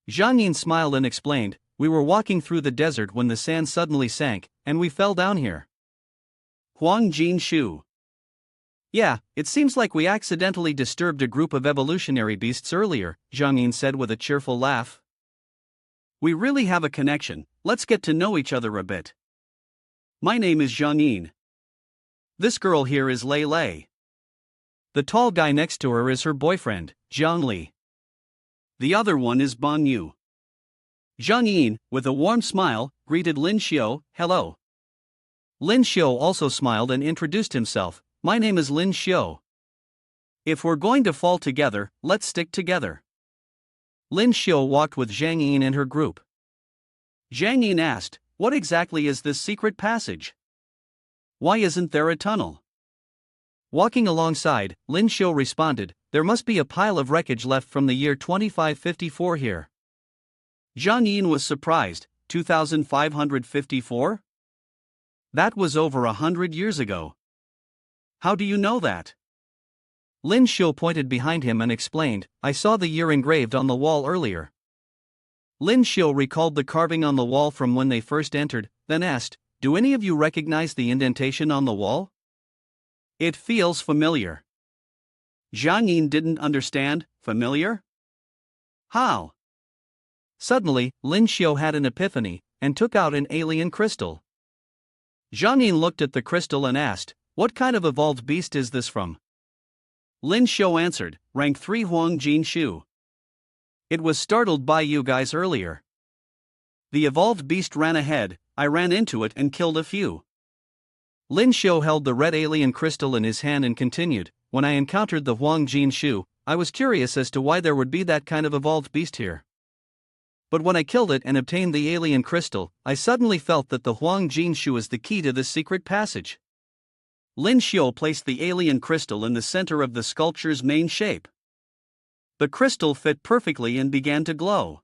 Zhang Yin smiled and explained, "We were walking through the desert when the sand suddenly sank, and we fell down here." Huang Jinshu. "Yeah, it seems like we accidentally disturbed a group of evolutionary beasts earlier," Zhang Yin said with a cheerful laugh. "We really have a connection, let's get to know each other a bit. My name is Zhang Yin. This girl here is Lei Lei. The tall guy next to her is her boyfriend, Zhang Li. The other one is Bang Yu." Zhang Yin, with a warm smile, greeted Lyn Shio, "Hello." Lyn Shio also smiled and introduced himself, "My name is Lyn Shio. If we're going to fall together, let's stick together." Lyn Shio walked with Zhang Yin and her group. Zhang Yin asked, "What exactly is this secret passage? Why isn't there a tunnel?" Walking alongside, Lyn Shio responded, "There must be a pile of wreckage left from the year 2554 here." Zhang Yin was surprised, 2554? That was over 100 years ago. How do you know that? Lyn Shio pointed behind him and explained, "I saw the year engraved on the wall earlier." Lyn Shio recalled the carving on the wall from when they first entered, then asked, "Do any of you recognize the indentation on the wall? It feels familiar." Zhang Yin didn't understand. Familiar? How? Suddenly, Lyn Shio had an epiphany, and took out an alien crystal. Zhang Yin looked at the crystal and asked, "What kind of evolved beast is this from?" Lyn Shio answered, "Rank 3 Huang Jinshu. It was startled by you guys earlier. The evolved beast ran ahead, I ran into it and killed a few." Lyn Shio held the red alien crystal in his hand and continued, "When I encountered the Huang Jinshu, I was curious as to why there would be that kind of evolved beast here. But when I killed it and obtained the alien crystal, I suddenly felt that the Huang Jinshu is the key to this secret passage." Lyn Shio placed the alien crystal in the center of the sculpture's main shape. The crystal fit perfectly and began to glow.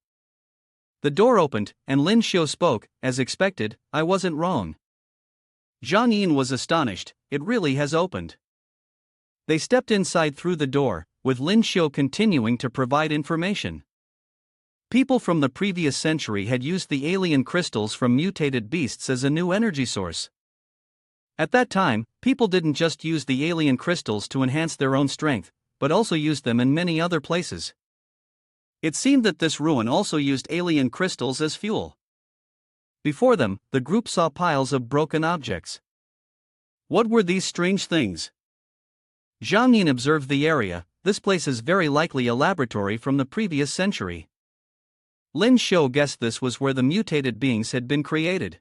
The door opened, and Lyn Shio spoke, "As expected, I wasn't wrong." Zhang Yin was astonished, "It really has opened." They stepped inside through the door, with Lyn Shio continuing to provide information. People from the previous century had used the alien crystals from mutated beasts as a new energy source. At that time, people didn't just use the alien crystals to enhance their own strength, but also used them in many other places. It seemed that this ruin also used alien crystals as fuel. Before them, the group saw piles of broken objects. What were these strange things? Zhang Yin observed the area. This place is very likely a laboratory from the previous century. Lyn Shio guessed this was where the mutated beings had been created.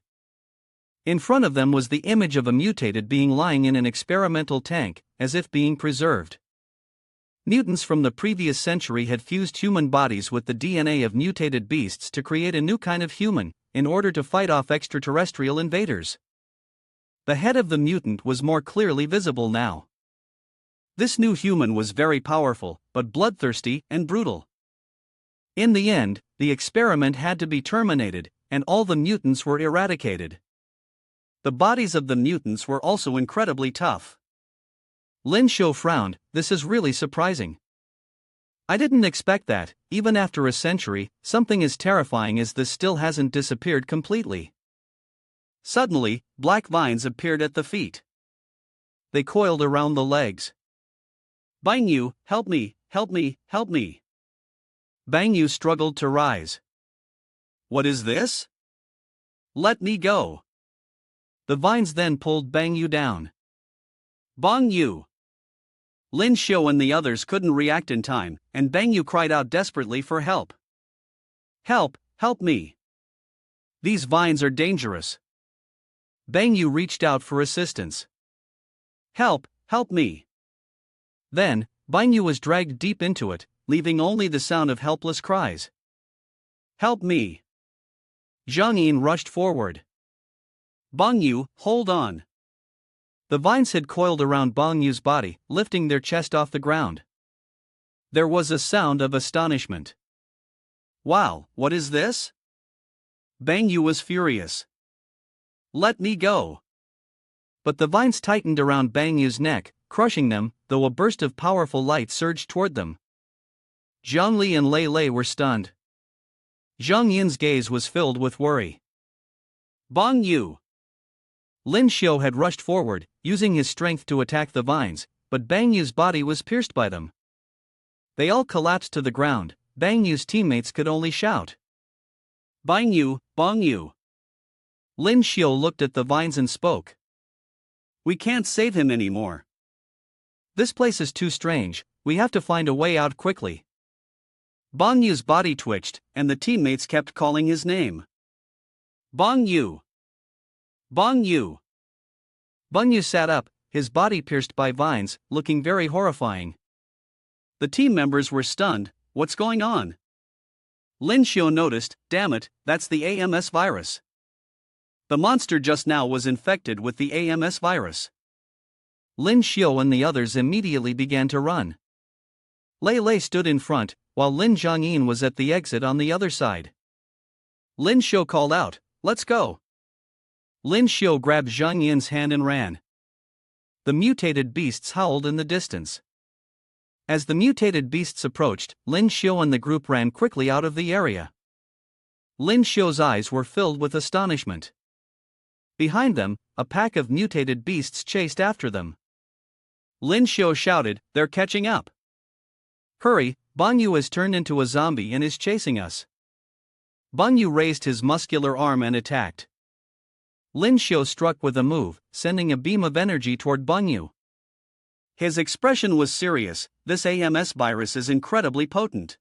In front of them was the image of a mutated being lying in an experimental tank, as if being preserved. Mutants from the previous century had fused human bodies with the DNA of mutated beasts to create a new kind of human, in order to fight off extraterrestrial invaders. The head of the mutant was more clearly visible now. This new human was very powerful, but bloodthirsty and brutal. In the end, the experiment had to be terminated, and all the mutants were eradicated. The bodies of the mutants were also incredibly tough. Lyn Shio frowned, "This is really surprising. I didn't expect that, even after a century, something as terrifying as this still hasn't disappeared completely." Suddenly, black vines appeared at the feet. They coiled around the legs. "Bang Yu, help me, help me, help me." Bang Yu struggled to rise. "What is this? Let me go." The vines then pulled Bang Yu down. "Bang Yu!" Lyn Shio and the others couldn't react in time, and Bang Yu cried out desperately for help. Help, help me. These vines are dangerous. Bang Yu reached out for assistance. Help, help me. Then, Bang Yu was dragged deep into it, leaving only the sound of helpless cries. Help me. Zhang Yin rushed forward. Bang Yu, hold on. The vines had coiled around Bang Yu's body, lifting their chest off the ground. There was a sound of astonishment. Wow, what is this? Bang Yu was furious. Let me go. But the vines tightened around Bang Yu's neck, crushing them, though a burst of powerful light surged toward them. Zhongli and Lei Lei were stunned. Zhang Yin's gaze was filled with worry. Bang Yu! Lyn Shio had rushed forward, using his strength to attack the vines, but Bang Yu's body was pierced by them. They all collapsed to the ground. Bang Yu's teammates could only shout. Bang Yu, Bang Yu! Lyn Shio looked at the vines and spoke. We can't save him anymore. This place is too strange, we have to find a way out quickly. Bang Yu's body twitched, and the teammates kept calling his name. Bang Yu! Bang Yu! Bang Yu sat up, his body pierced by vines, looking very horrifying. The team members were stunned. What's going on? Lyn Shio noticed, damn it, that's the AMS virus. The monster just now was infected with the AMS virus. Lyn Shio and the others immediately began to run. Lei Lei stood in front, while Lin Zhongyin was at the exit on the other side. Lyn Shio called out, let's go. Lyn Shio grabbed Zhang Yin's hand and ran. The mutated beasts howled in the distance. As the mutated beasts approached, Lyn Shio and the group ran quickly out of the area. Lyn Shio's eyes were filled with astonishment. Behind them, a pack of mutated beasts chased after them. Lyn Shio shouted, they're catching up. Hurry, Bang Yu has turned into a zombie and is chasing us. Bang Yu raised his muscular arm and attacked. Lyn Shio struck with a move, sending a beam of energy toward Bang Yu. His expression was serious. This AMS virus is incredibly potent.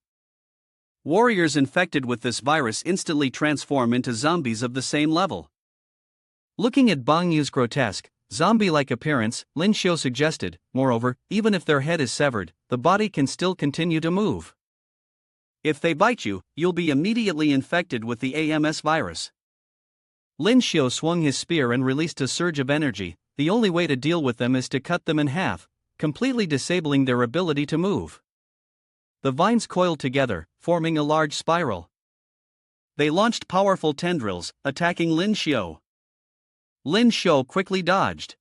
Warriors infected with this virus instantly transform into zombies of the same level. Looking at Bang Yu's grotesque, zombie-like appearance, Lyn Shio suggested, moreover, even if their head is severed, the body can still continue to move. If they bite you, you'll be immediately infected with the AMS virus. Lyn Shio swung his spear and released a surge of energy. The only way to deal with them is to cut them in half, completely disabling their ability to move. The vines coiled together, forming a large spiral. They launched powerful tendrils, attacking Lyn Shio. Lyn Shio quickly dodged.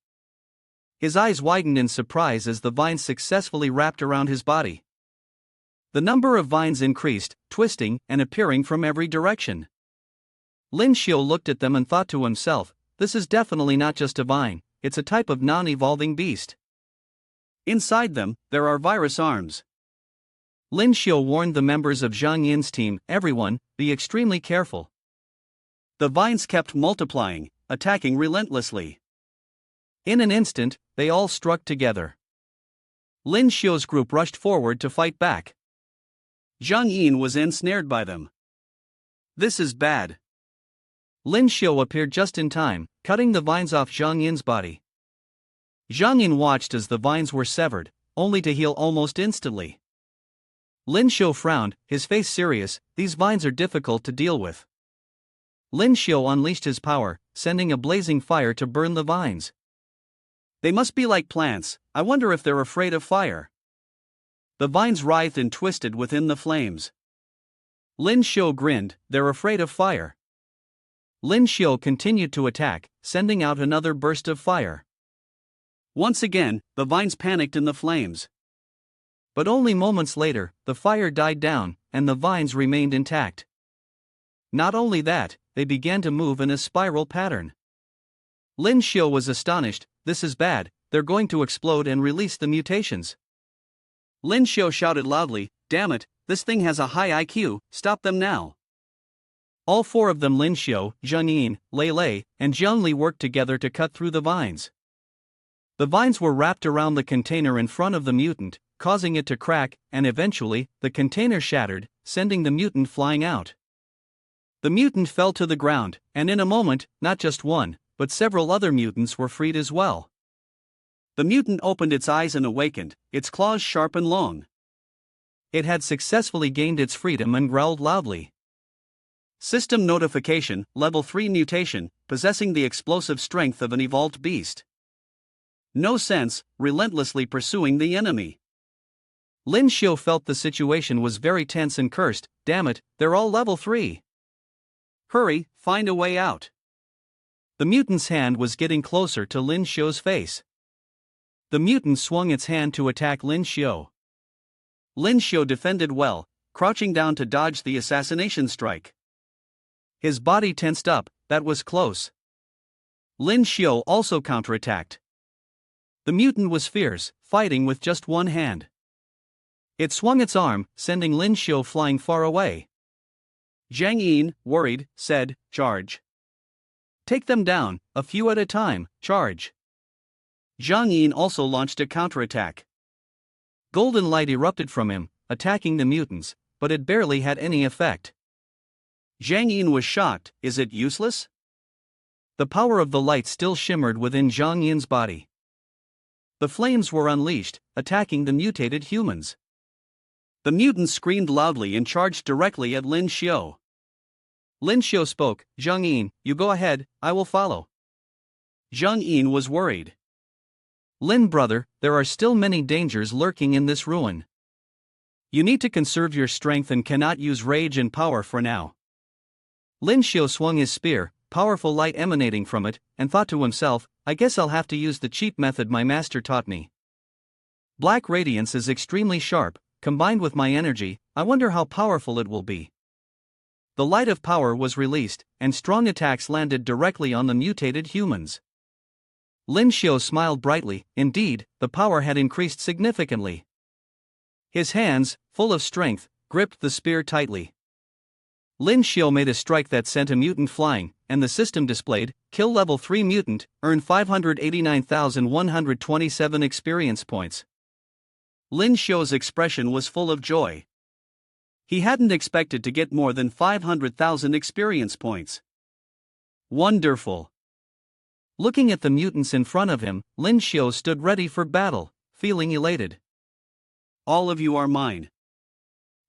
His eyes widened in surprise as the vines successfully wrapped around his body. The number of vines increased, twisting and appearing from every direction. Lyn Shio looked at them and thought to himself, this is definitely not just a vine, it's a type of non-evolving beast. Inside them, there are virus arms. Lyn Shio warned the members of Zhang Yin's team, everyone, be extremely careful. The vines kept multiplying, attacking relentlessly. In an instant, they all struck together. Lyn Shio's group rushed forward to fight back. Zhang Yin was ensnared by them. This is bad. Lyn Shio appeared just in time, cutting the vines off Zhang Yin's body. Zhang Yin watched as the vines were severed, only to heal almost instantly. Lyn Shio frowned, his face serious. These vines are difficult to deal with. Lyn Shio unleashed his power, sending a blazing fire to burn the vines. They must be like plants. I wonder if they're afraid of fire. The vines writhed and twisted within the flames. Lyn Shio grinned, they're afraid of fire. Lyn Shio continued to attack, sending out another burst of fire. Once again, the vines panicked in the flames. But only moments later, the fire died down, and the vines remained intact. Not only that, they began to move in a spiral pattern. Lyn Shio was astonished, this is bad, they're going to explode and release the mutations. Lyn Shio shouted loudly, damn it, this thing has a high IQ, stop them now. All four of them, Lyn Shio, Zhang Yin, Lei Lei, and Zhongli, worked together to cut through the vines. The vines were wrapped around the container in front of the mutant, causing it to crack, and eventually, the container shattered, sending the mutant flying out. The mutant fell to the ground, and in a moment, not just one, but several other mutants were freed as well. The mutant opened its eyes and awakened, its claws sharp and long. It had successfully gained its freedom and growled loudly. System notification, Level 3 mutation, possessing the explosive strength of an evolved beast. No sense, relentlessly pursuing the enemy. Lyn Shio felt the situation was very tense and cursed. Damn it, they're all level 3. Hurry, find a way out. The mutant's hand was getting closer to Lyn Shio's face. The mutant swung its hand to attack Lyn Shio. Lyn Shio defended well, crouching down to dodge the assassination strike. His body tensed up, that was close. Lyn Shio also counterattacked. The mutant was fierce, fighting with just one hand. It swung its arm, sending Lyn Shio flying far away. Jiang Yin, worried, said, "Charge. Take them down, a few at a time, charge." Jiang Yin also launched a counterattack. Golden light erupted from him, attacking the mutants, but it barely had any effect. Jiang Yin was shocked. Is it useless? The power of the light still shimmered within Jiang Yin's body. The flames were unleashed, attacking the mutated humans. The mutants screamed loudly and charged directly at Lyn Shio. Lyn Shio spoke, "Jiang Yin, you go ahead, I will follow." Jiang Yin was worried. "Lyn brother, there are still many dangers lurking in this ruin. You need to conserve your strength and cannot use rage and power for now." Lyn Shio swung his spear, powerful light emanating from it, and thought to himself, "I guess I'll have to use the cheap method my master taught me. Black radiance is extremely sharp, combined with my energy, I wonder how powerful it will be." The light of power was released, and strong attacks landed directly on the mutated humans. Lyn Shio smiled brightly. Indeed, the power had increased significantly. His hands, full of strength, gripped the spear tightly. Lyn Shio made a strike that sent a mutant flying, and the system displayed, "Kill level 3 mutant, earn 589,127 experience points." Lyn Shio's expression was full of joy. He hadn't expected to get more than 500,000 experience points. Wonderful. Looking at the mutants in front of him, Lyn Shio stood ready for battle, feeling elated. "All of you are mine."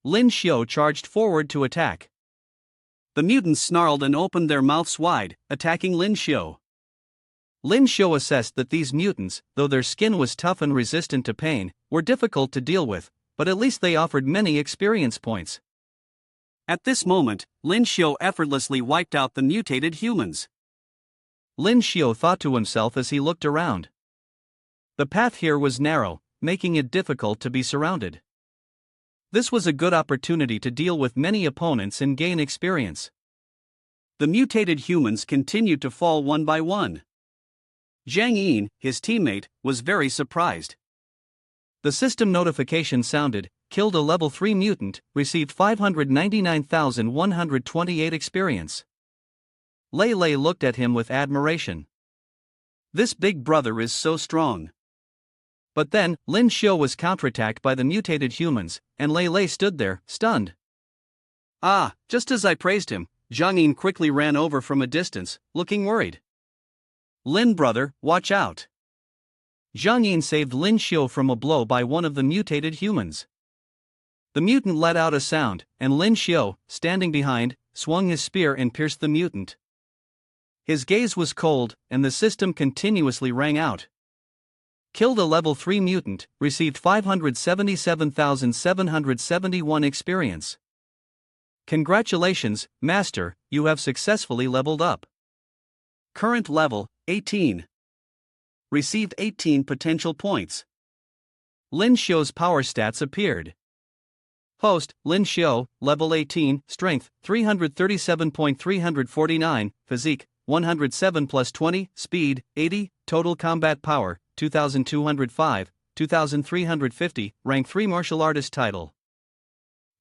Lyn Shio charged forward to attack. The mutants snarled and opened their mouths wide, attacking Lyn Shio. Lyn Shio assessed that these mutants, though their skin was tough and resistant to pain, were difficult to deal with, but at least they offered many experience points. At this moment, Lyn Shio effortlessly wiped out the mutated humans. Lyn Shio thought to himself as he looked around. The path here was narrow, making it difficult to be surrounded. This was a good opportunity to deal with many opponents and gain experience. The mutated humans continued to fall one by one. Jiang Yin, his teammate, was very surprised. The system notification sounded, "Killed a level 3 mutant, received 599,128 experience." Lei Lei looked at him with admiration. "This big brother is so strong." But then, Lyn Shio was counterattacked by the mutated humans, and Lei Lei stood there, stunned. Ah, just as I praised him, Jiang Yin quickly ran over from a distance, looking worried. "Lyn brother, watch out." Jiang Yin saved Lyn Shio from a blow by one of the mutated humans. The mutant let out a sound, and Lyn Shio, standing behind, swung his spear and pierced the mutant. His gaze was cold, and the system continuously rang out. Killed a level 3 mutant, received 577,771 experience. Congratulations, Master, you have successfully leveled up. Current level, 18. Received 18 potential points. Lyn Shio's power stats appeared. Host, Lyn Shio, level 18, strength, 337.349, physique, 107 plus 20, speed, 80, total combat power, 2,205, 2,350, rank 3 martial artist title.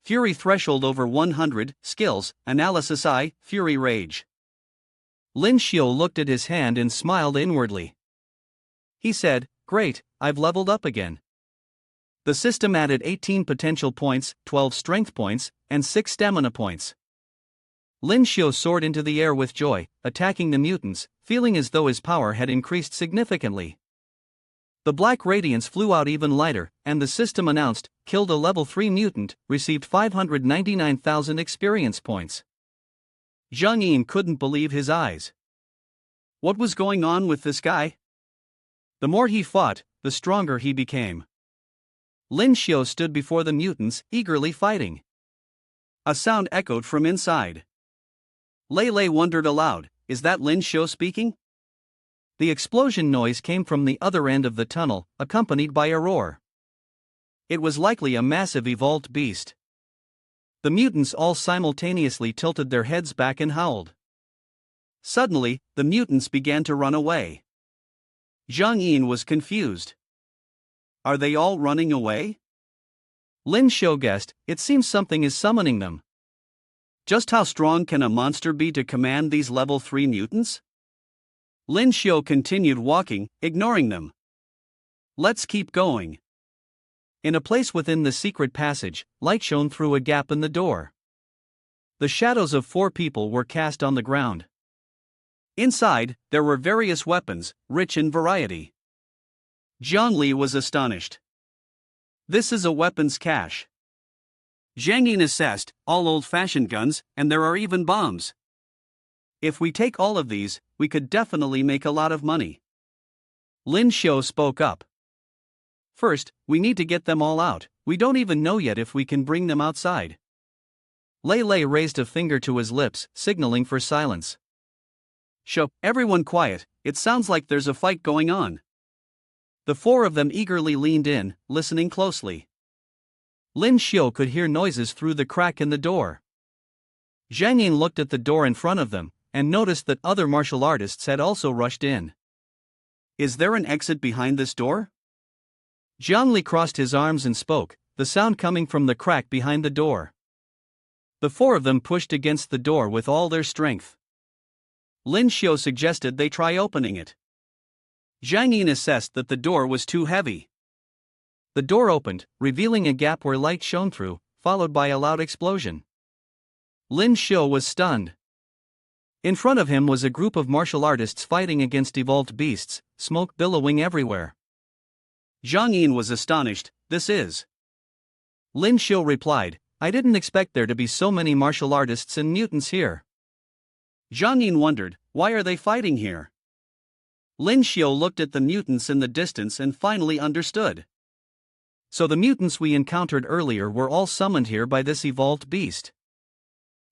Fury threshold over 100, skills, analysis I, Fury Rage. Lyn Shio looked at his hand and smiled inwardly. He said, Great, I've leveled up again. The system added 18 potential points, 12 strength points, and 6 stamina points. Lyn Shio soared into the air with joy, attacking the mutants, feeling as though his power had increased significantly. The black radiance flew out even lighter, and the system announced, killed a level 3 mutant, received 599,000 experience points. Zhang Yin couldn't believe his eyes. What was going on with this guy? The more he fought, the stronger he became. Lyn Shio stood before the mutants, eagerly fighting. A sound echoed from inside. Lei wondered aloud, is that Lyn Shio speaking? The explosion noise came from the other end of the tunnel, accompanied by a roar. It was likely a massive evolved beast. The mutants all simultaneously tilted their heads back and howled. Suddenly, the mutants began to run away. Zhang Yin was confused. Are they all running away? Lyn Shio guessed, it seems something is summoning them. Just how strong can a monster be to command these level 3 mutants? Lyn Shio continued walking, ignoring them. Let's keep going. In a place within the secret passage, light shone through a gap in the door. The shadows of 4 people were cast on the ground. Inside, there were various weapons, rich in variety. Zhang Li was astonished. This is a weapons cache. Zhang Yin assessed, all old-fashioned guns, and there are even bombs. If we take all of these, we could definitely make a lot of money. Lyn Shio spoke up. First, we need to get them all out, we don't even know yet if we can bring them outside. Lei raised a finger to his lips, signaling for silence. Shh, everyone quiet, it sounds like there's a fight going on. The 4 of them eagerly leaned in, listening closely. Lyn Shio could hear noises through the crack in the door. Zhang Yin looked at the door in front of them, and noticed that other martial artists had also rushed in. Is there an exit behind this door? Zhang Li crossed his arms and spoke, the sound coming from the crack behind the door. The 4 of them pushed against the door with all their strength. Lyn Shio suggested they try opening it. Zhang Yin assessed that the door was too heavy. The door opened, revealing a gap where light shone through, followed by a loud explosion. Lyn Shio was stunned. In front of him was a group of martial artists fighting against evolved beasts, smoke billowing everywhere. Zhang Yin was astonished, this is. Lyn Shio replied, I didn't expect there to be so many martial artists and mutants here. Zhang Yin wondered, why are they fighting here? Lyn Shio looked at the mutants in the distance and finally understood. So the mutants we encountered earlier were all summoned here by this evolved beast.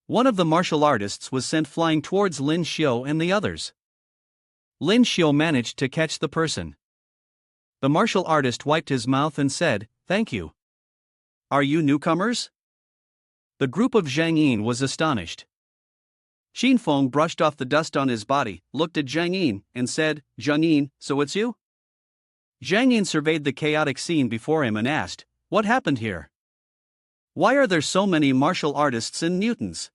One of the martial artists was sent flying towards Lyn Shio and the others. Lyn Shio managed to catch the person. The martial artist wiped his mouth and said, thank you. Are you newcomers? The group of Zhang Yin was astonished. Xin Feng brushed off the dust on his body, looked at Zhang Yin, and said, Zhang Yin, so it's you? Zhang Yin surveyed the chaotic scene before him and asked, what happened here? Why are there so many martial artists and mutants?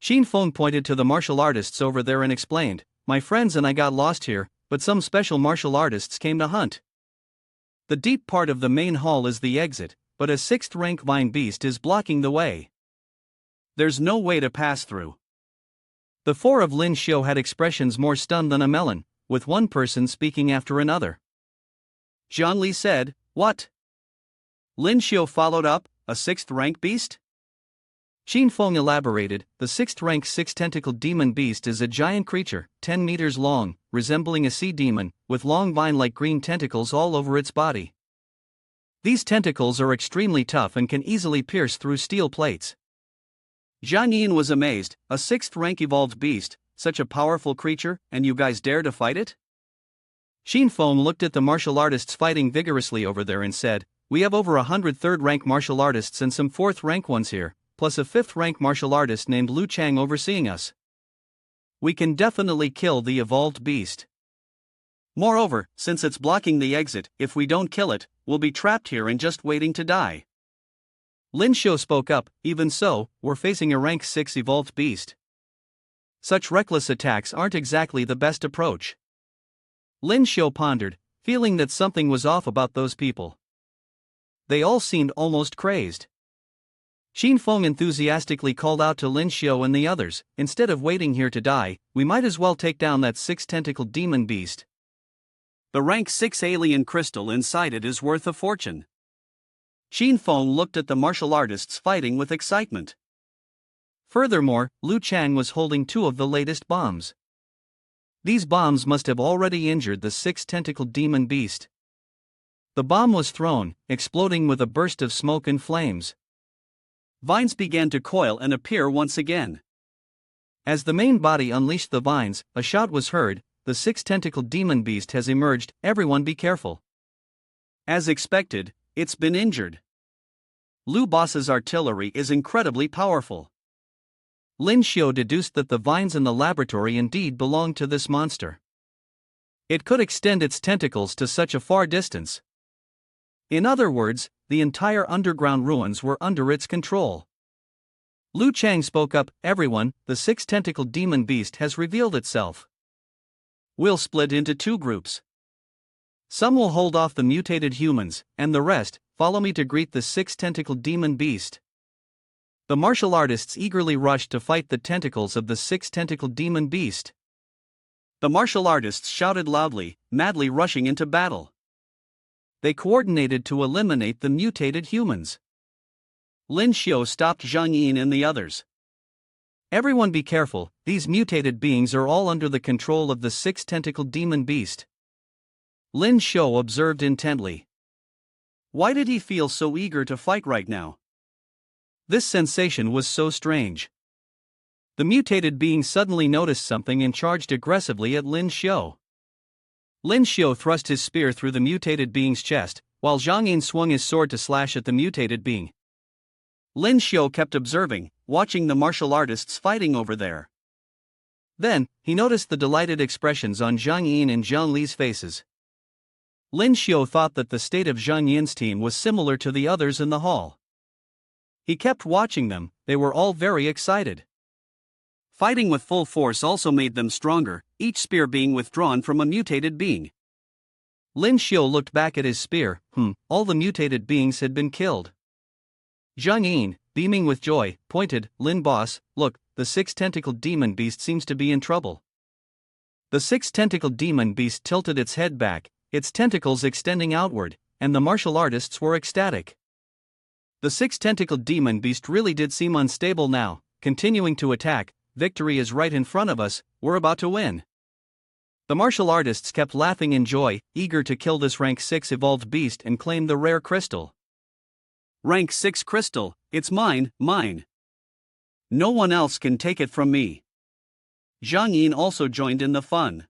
Xin Feng pointed to the martial artists over there and explained, my friends and I got lost here, but some special martial artists came to hunt. The deep part of the main hall is the exit, but a 6th rank vine beast is blocking the way. There's no way to pass through. The 4 of Lyn Shio had expressions more stunned than a melon, with one person speaking after another. Zhang Li said, what? Lyn Shio followed up, a 6th rank beast? Xin Feng elaborated, the 6th rank 6-tentacled demon beast is a giant creature, 10 meters long, resembling a sea demon, with long vine-like green tentacles all over its body. These tentacles are extremely tough and can easily pierce through steel plates. Zhang Yin was amazed, a 6th rank evolved beast, such a powerful creature, and you guys dare to fight it? Xin Feng looked at the martial artists fighting vigorously over there and said, we have over 100 3rd rank martial artists and some 4th rank ones here, plus a 5th rank martial artist named Lu Chang overseeing us. We can definitely kill the evolved beast. Moreover, since it's blocking the exit, if we don't kill it, we'll be trapped here and just waiting to die. Lyn Shio spoke up, even so, we're facing a rank 6 evolved beast. Such reckless attacks aren't exactly the best approach. Lyn Shio pondered, feeling that something was off about those people. They all seemed almost crazed. Xin Feng enthusiastically called out to Lyn Shio and the others, "Instead of waiting here to die, we might as well take down that six-tentacled demon beast. The rank 6 alien crystal inside it is worth a fortune." Xin Feng looked at the martial artists fighting with excitement. Furthermore, Lu Chang was holding 2 of the latest bombs. These bombs must have already injured the six-tentacled demon beast. The bomb was thrown, exploding with a burst of smoke and flames. Vines began to coil and appear once again. As the main body unleashed the vines, a shout was heard, "The six-tentacled demon beast has emerged, everyone be careful." As expected, it's been injured. Lu Boss's artillery is incredibly powerful. Lyn Shio deduced that the vines in the laboratory indeed belonged to this monster. It could extend its tentacles to such a far distance. In other words, the entire underground ruins were under its control. Lu Chang spoke up, "Everyone, the six-tentacled demon beast has revealed itself. We'll split into 2 groups. Some will hold off the mutated humans, and the rest, follow me to greet the six-tentacled demon beast." The martial artists eagerly rushed to fight the tentacles of the six-tentacled demon beast. The martial artists shouted loudly, madly rushing into battle. They coordinated to eliminate the mutated humans. Lyn Shio stopped Zhang Yin and the others. "Everyone be careful, these mutated beings are all under the control of the six-tentacled demon beast." Lyn Shio observed intently. Why did he feel so eager to fight right now? This sensation was so strange. The mutated being suddenly noticed something and charged aggressively at Lyn Shio. Lyn Shio thrust his spear through the mutated being's chest, while Zhang Yin swung his sword to slash at the mutated being. Lyn Shio kept observing, watching the martial artists fighting over there. Then, he noticed the delighted expressions on Zhang Yin and Zhang Li's faces. Lyn Shio thought that the state of Zhang Yin's team was similar to the others in the hall. He kept watching them, they were all very excited. Fighting with full force also made them stronger, each spear being withdrawn from a mutated being. Lyn Shio looked back at his spear, all the mutated beings had been killed. Zhang Yin, beaming with joy, pointed, "Lyn boss, look, the six-tentacled demon beast seems to be in trouble." The six-tentacled demon beast tilted its head back, its tentacles extending outward, and the martial artists were ecstatic. The six-tentacled demon beast really did seem unstable now, continuing to attack. "Victory is right in front of us, we're about to win." The martial artists kept laughing in joy, eager to kill this rank 6 evolved beast and claim the rare crystal. "Rank 6 crystal, it's mine, mine. No one else can take it from me." Zhang Yin also joined in the fun.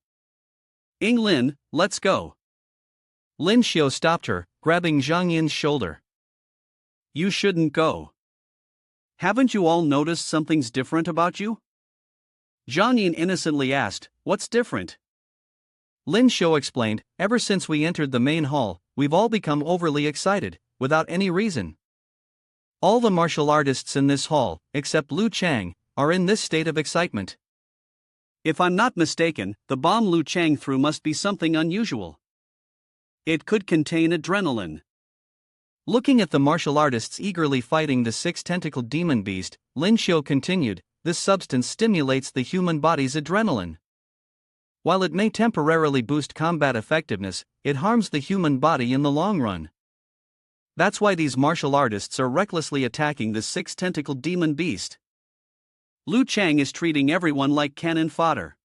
"Ying Lin, let's go." Lyn Shio stopped her, grabbing Zhang Yin's shoulder. "You shouldn't go. Haven't you all noticed something's different about you?" Zhang Yin innocently asked, "What's different?" Lyn Shio explained, "Ever since we entered the main hall, we've all become overly excited, without any reason. All the martial artists in this hall, except Lu Chang, are in this state of excitement. If I'm not mistaken, the bomb Lu Chang threw must be something unusual. It could contain adrenaline." Looking at the martial artists eagerly fighting the six-tentacled demon beast, Lyn Shio continued, "This substance stimulates the human body's adrenaline. While it may temporarily boost combat effectiveness, it harms the human body in the long run. That's why these martial artists are recklessly attacking the six-tentacled demon beast. Lu Chang is treating everyone like cannon fodder."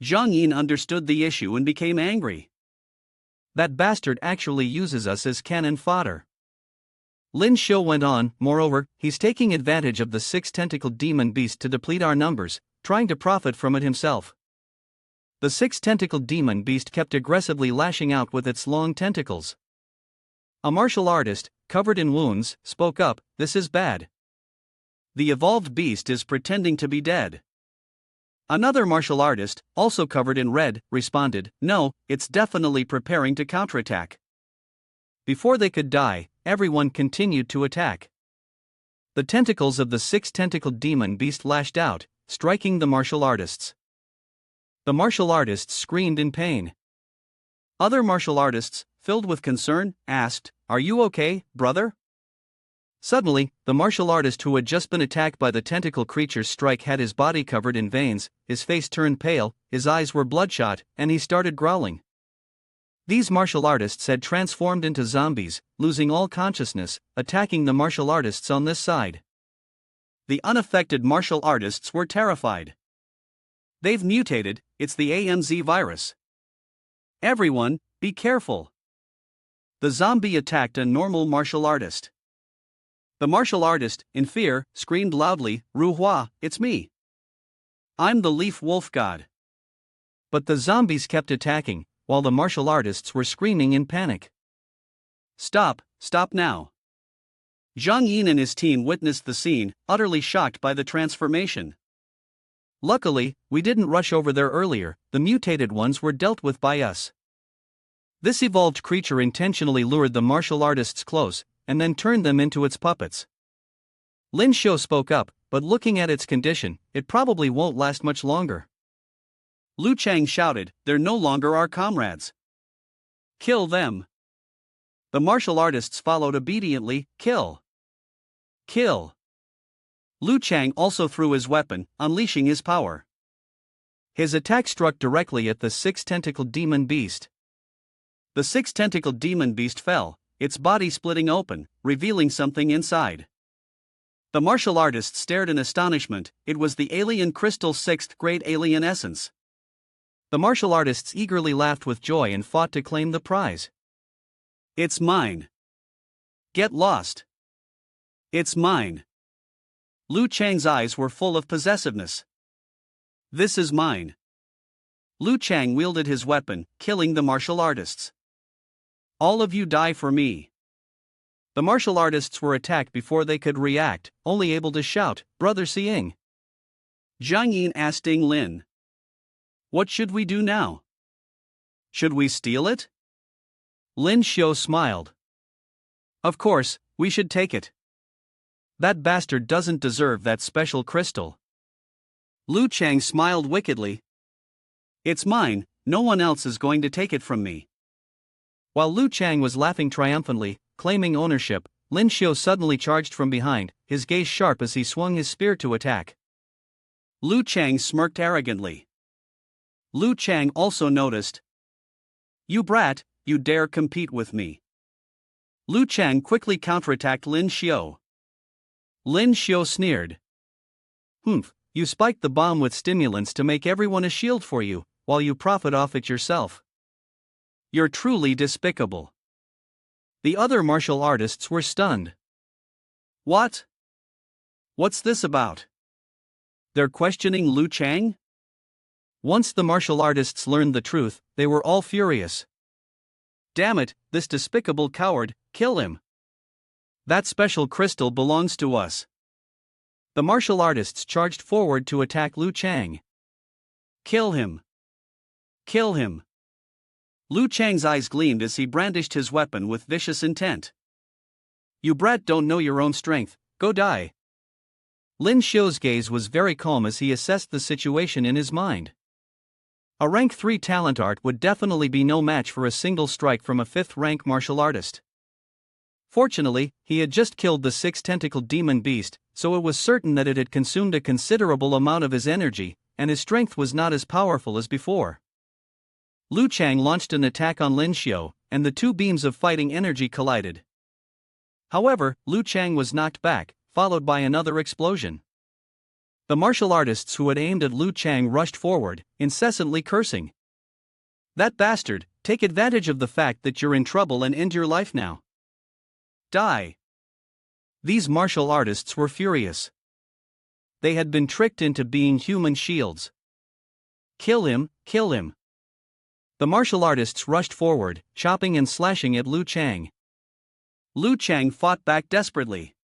Zhang Yin understood the issue and became angry. "That bastard actually uses us as cannon fodder." Lyn Shio went on, "Moreover, he's taking advantage of the six-tentacled demon beast to deplete our numbers, trying to profit from it himself." The six-tentacled demon beast kept aggressively lashing out with its long tentacles. A martial artist, covered in wounds, spoke up, "This is bad. The evolved beast is pretending to be dead." Another martial artist, also covered in red, responded, "No, it's definitely preparing to counterattack." Before they could die, everyone continued to attack. The tentacles of the six-tentacled demon beast lashed out, striking the martial artists. The martial artists screamed in pain. Other martial artists, filled with concern, asked, "Are you okay, brother?" Suddenly, the martial artist who had just been attacked by the tentacle creature's strike had his body covered in veins, his face turned pale, his eyes were bloodshot, and he started growling. These martial artists had transformed into zombies, losing all consciousness, attacking the martial artists on this side. The unaffected martial artists were terrified. "They've mutated, it's the AMZ virus. Everyone, be careful." The zombie attacked a normal martial artist. The martial artist, in fear, screamed loudly, "Ruhua, it's me. I'm the leaf wolf god." But the zombies kept attacking, while the martial artists were screaming in panic. "Stop, stop now." Zhang Yin and his team witnessed the scene, utterly shocked by the transformation. "Luckily, we didn't rush over there earlier, the mutated ones were dealt with by us." This evolved creature intentionally lured the martial artists close, and then turned them into its puppets. Lyn Shio spoke up, but looking at its condition, it probably won't last much longer. Lu Chang shouted, "They're no longer our comrades. Kill them." The martial artists followed obediently, "Kill. Kill." Lu Chang also threw his weapon, unleashing his power. His attack struck directly at the six-tentacled demon beast. The six-tentacled demon beast fell, its body splitting open, revealing something inside. The martial artist stared in astonishment. It was the alien crystal 6th grade alien essence. The martial artists eagerly laughed with joy and fought to claim the prize. "It's mine. Get lost. It's mine." Lu Chang's eyes were full of possessiveness. "This is mine." Lu Chang wielded his weapon, killing the martial artists. "All of you die for me." The martial artists were attacked before they could react, only able to shout, "Brother Xing." Zhang Yin asked Ding Lin, "What should we do now? Should we steal it?" Lyn Shio smiled. "Of course, we should take it. That bastard doesn't deserve that special crystal." Lu Chang smiled wickedly. "It's mine, no one else is going to take it from me." While Lu Chang was laughing triumphantly, claiming ownership, Lyn Shio suddenly charged from behind, his gaze sharp as he swung his spear to attack. Lu Chang smirked arrogantly. Lu Chang also noticed. "You brat, you dare compete with me." Lu Chang quickly counterattacked Lyn Shio. Lyn Shio sneered. "Humph, you spiked the bomb with stimulants to make everyone a shield for you, while you profit off it yourself. You're truly despicable." The other martial artists were stunned. "What? What's this about?" They're questioning Lu Chang? Once the martial artists learned the truth, they were all furious. "Damn it, this despicable coward, kill him. That special crystal belongs to us." The martial artists charged forward to attack Lu Chang. "Kill him. Kill him." Lu Chang's eyes gleamed as he brandished his weapon with vicious intent. "You brat don't know your own strength, go die." Lyn Shio's gaze was very calm as he assessed the situation in his mind. A rank 3 talent art would definitely be no match for a single strike from a 5th rank martial artist. Fortunately, he had just killed the 6-tentacled demon beast, so it was certain that it had consumed a considerable amount of his energy, and his strength was not as powerful as before. Lu Chang launched an attack on Lyn Shio, and the two beams of fighting energy collided. However, Lu Chang was knocked back, followed by another explosion. The martial artists who had aimed at Lu Chang rushed forward, incessantly cursing. "That bastard, take advantage of the fact that you're in trouble and end your life now. Die." These martial artists were furious. They had been tricked into being human shields. "Kill him, kill him." The martial artists rushed forward, chopping and slashing at Lu Chang. Lu Chang fought back desperately.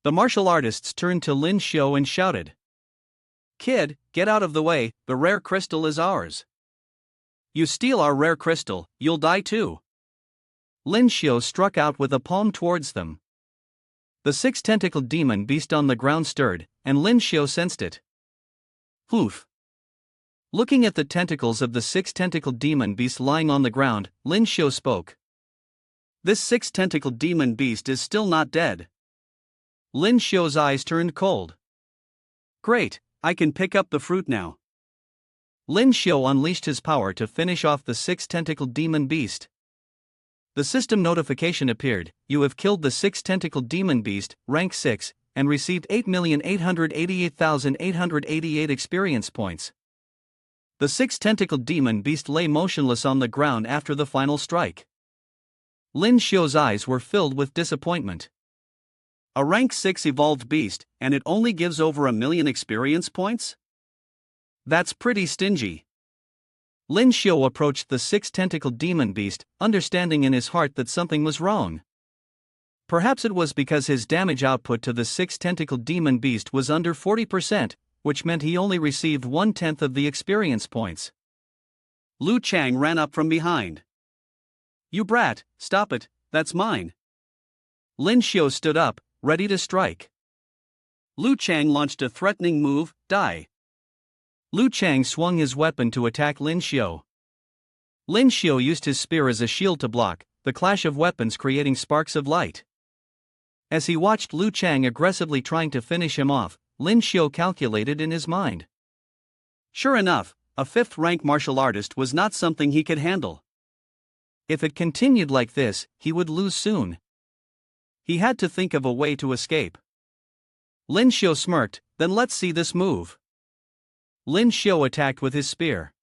The martial artists turned to Lyn Shio and shouted, "Kid, get out of the way, the rare crystal is ours. You steal our rare crystal, you'll die too." Lyn Shio struck out with a palm towards them. The 6-tentacled demon beast on the ground stirred, and Lyn Shio sensed it. "Hoof." Looking at the tentacles of the six-tentacled demon beast lying on the ground, Lyn Shio spoke. This six-tentacled demon beast is still not dead. Lyn Shio's eyes turned cold. Great, I can pick up the fruit now. Lyn Shio unleashed his power to finish off the six-tentacled demon beast. The system notification appeared: you have killed the six-tentacled demon beast, rank 6, and received 8,888,888 experience points. The six-tentacled demon beast lay motionless on the ground after the final strike. Lyn Shio's eyes were filled with disappointment. A rank 6 evolved beast, and it only gives over 1,000,000 experience points? That's pretty stingy. Lyn Shio approached the six-tentacled demon beast, understanding in his heart that something was wrong. Perhaps it was because his damage output to the six-tentacled demon beast was under 40%, which meant he only received 1/10 of the experience points. Lu Chang ran up from behind. You brat, stop it, that's mine. Lyn Shio stood up, ready to strike. Lu Chang launched a threatening move, die. Lu Chang swung his weapon to attack Lyn Shio. Lyn Shio used his spear as a shield to block, the clash of weapons creating sparks of light. As he watched Lu Chang aggressively trying to finish him off, Lyn Shio calculated in his mind. Sure enough, a 5th-rank martial artist was not something he could handle. If it continued like this, he would lose soon. He had to think of a way to escape. Lyn Shio smirked, then let's see this move. Lyn Shio attacked with his spear.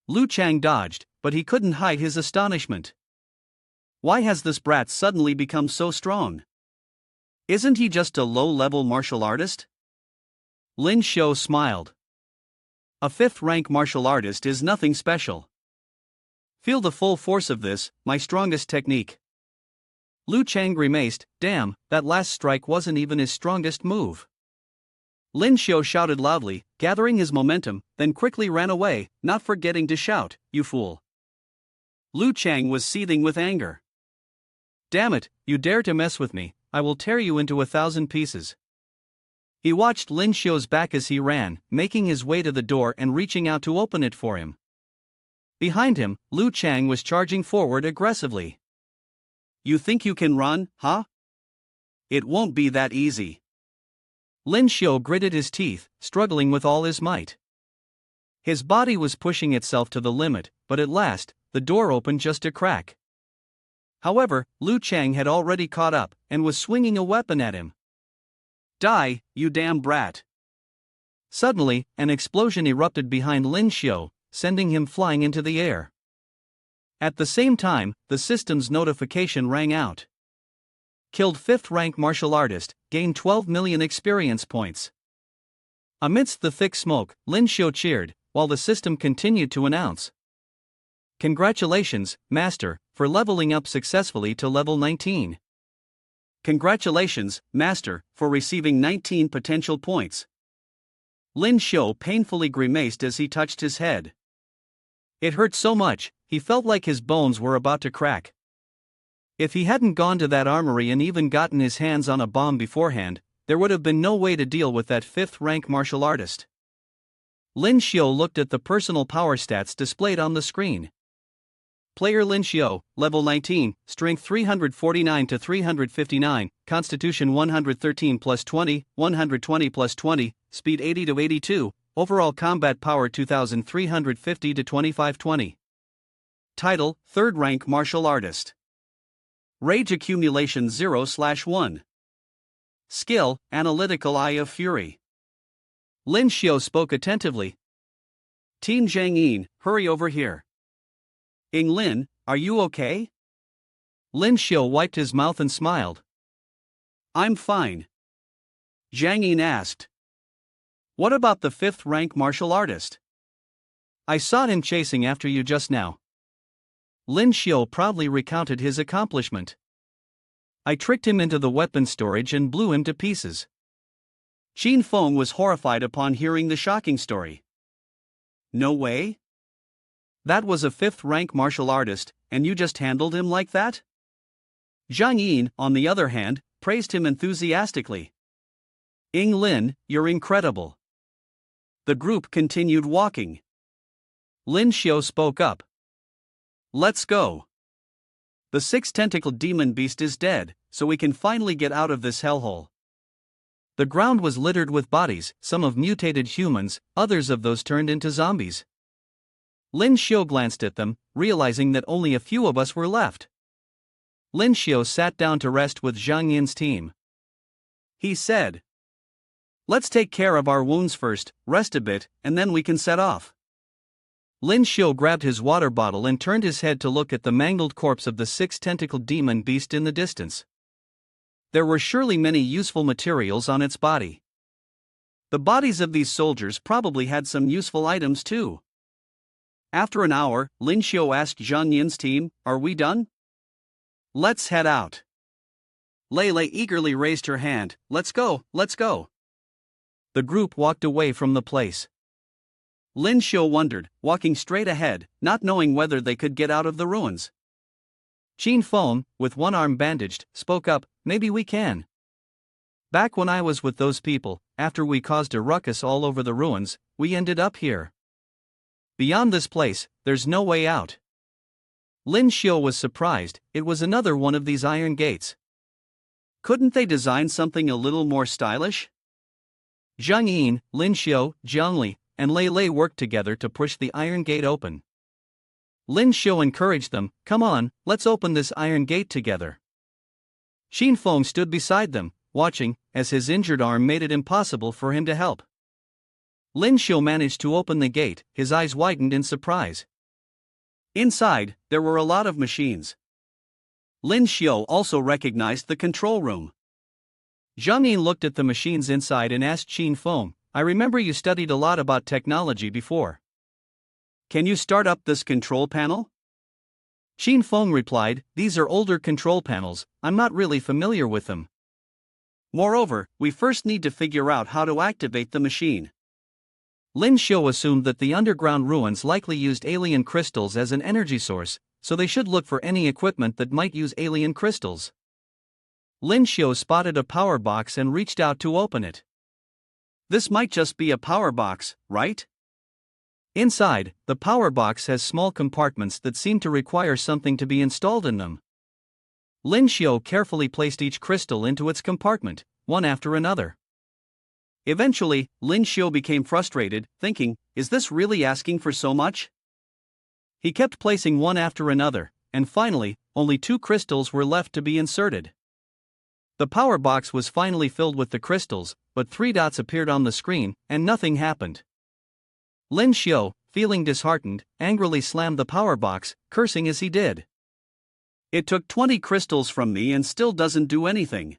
Lu Chang dodged, but he couldn't hide his astonishment. Why has this brat suddenly become so strong? Isn't he just a low-level martial artist? Lyn Shio smiled. A 5th-rank martial artist is nothing special. Feel the full force of this, my strongest technique. Lu Chang grimaced, damn, that last strike wasn't even his strongest move. Lyn Shio shouted loudly, gathering his momentum, then quickly ran away, not forgetting to shout, you fool. Lu Chang was seething with anger. Damn it, you dare to mess with me, I will tear you into 1,000 pieces. He watched Lyn Shio's back as he ran, making his way to the door and reaching out to open it for him. Behind him, Lu Chang was charging forward aggressively. You think you can run, huh? It won't be that easy. Lyn Shio gritted his teeth, struggling with all his might. His body was pushing itself to the limit, but at last, the door opened just a crack. However, Lu Chang had already caught up, and was swinging a weapon at him. Die, you damn brat! Suddenly, an explosion erupted behind Lyn Shio, sending him flying into the air. At the same time, the system's notification rang out. Killed 5th-rank martial artist, gained 12,000,000 experience points. Amidst the thick smoke, Lyn Shio cheered, while the system continued to announce. Congratulations, Master, for leveling up successfully to level 19. Congratulations, Master, for receiving 19 potential points. Lyn Shio painfully grimaced as he touched his head. It hurt so much, he felt like his bones were about to crack. If he hadn't gone to that armory and even gotten his hands on a bomb beforehand, there would have been no way to deal with that 5th-rank martial artist. Lyn Shio looked at the personal power stats displayed on the screen. Player Lyn Shio, level 19, strength 349 to 359, constitution 113 plus 20, 120 plus 20, speed 80 to 82, overall combat power 2350 to 2520. Title, 3rd rank martial artist. Rage accumulation 0/1. Skill, analytical eye of fury. Lyn Shio spoke attentively. Teen Zhang-yin, hurry over here. Ing Lin, are you okay? Lyn Shio wiped his mouth and smiled. I'm fine. Zhang-yin asked. What about the 5th-rank martial artist? I saw him chasing after you just now. Lyn Shio proudly recounted his accomplishment. I tricked him into the weapon storage and blew him to pieces. Qin Feng was horrified upon hearing the shocking story. No way? That was a 5th-rank martial artist, and you just handled him like that? Zhang Yin, on the other hand, praised him enthusiastically. Ing Lin, you're incredible. The group continued walking. Lyn Shio spoke up. Let's go. The six-tentacled demon beast is dead, so we can finally get out of this hellhole. The ground was littered with bodies, some of mutated humans, others of those turned into zombies. Lyn Shio glanced at them, realizing that only a few of us were left. Lyn Shio sat down to rest with Zhang Yin's team. He said, "Let's take care of our wounds first, rest a bit, and then we can set off." Lyn Shio grabbed his water bottle and turned his head to look at the mangled corpse of the six-tentacled demon beast in the distance. There were surely many useful materials on its body. The bodies of these soldiers probably had some useful items too. After an hour, Lyn Shio asked Zhang Yin's team, "Are we done?" "Let's head out." Lei eagerly raised her hand. Let's go, let's go." The group walked away from the place. Lyn Shio wondered, walking straight ahead, not knowing whether they could get out of the ruins. Qin Feng, with one arm bandaged, spoke up, "Maybe we can. Back when I was with those people, after we caused a ruckus all over the ruins, we ended up here. Beyond this place, there's no way out." Lyn Shio was surprised, it was another one of these iron gates. Couldn't they design something a little more stylish? Zhang Yin, Lyn Shio, Jiangli, and Lei worked together to push the iron gate open. Lyn Shio encouraged them, "Come on, let's open this iron gate together." Qin Feng stood beside them, watching, as his injured arm made it impossible for him to help. Lyn Shio managed to open the gate, his eyes widened in surprise. Inside, there were a lot of machines. Lyn Shio also recognized the control room. Zhang Yin looked at the machines inside and asked Qin Feng, "I remember you studied a lot about technology before. Can you start up this control panel?" Qin Feng replied, "These are older control panels, I'm not really familiar with them. Moreover, we first need to figure out how to activate the machine." Lyn Shio assumed that the underground ruins likely used alien crystals as an energy source, so they should look for any equipment that might use alien crystals. Lyn Shio spotted a power box and reached out to open it. "This might just be a power box, right?" Inside, the power box has small compartments that seem to require something to be installed in them. Lyn Shio carefully placed each crystal into its compartment, one after another. Eventually, Lyn Shio became frustrated, thinking, "Is this really asking for so much?" He kept placing one after another, and finally, only 2 crystals were left to be inserted. The power box was finally filled with the crystals, but 3 dots appeared on the screen, and nothing happened. Lyn Shio, feeling disheartened, angrily slammed the power box, cursing as he did. "It took 20 crystals from me and still doesn't do anything."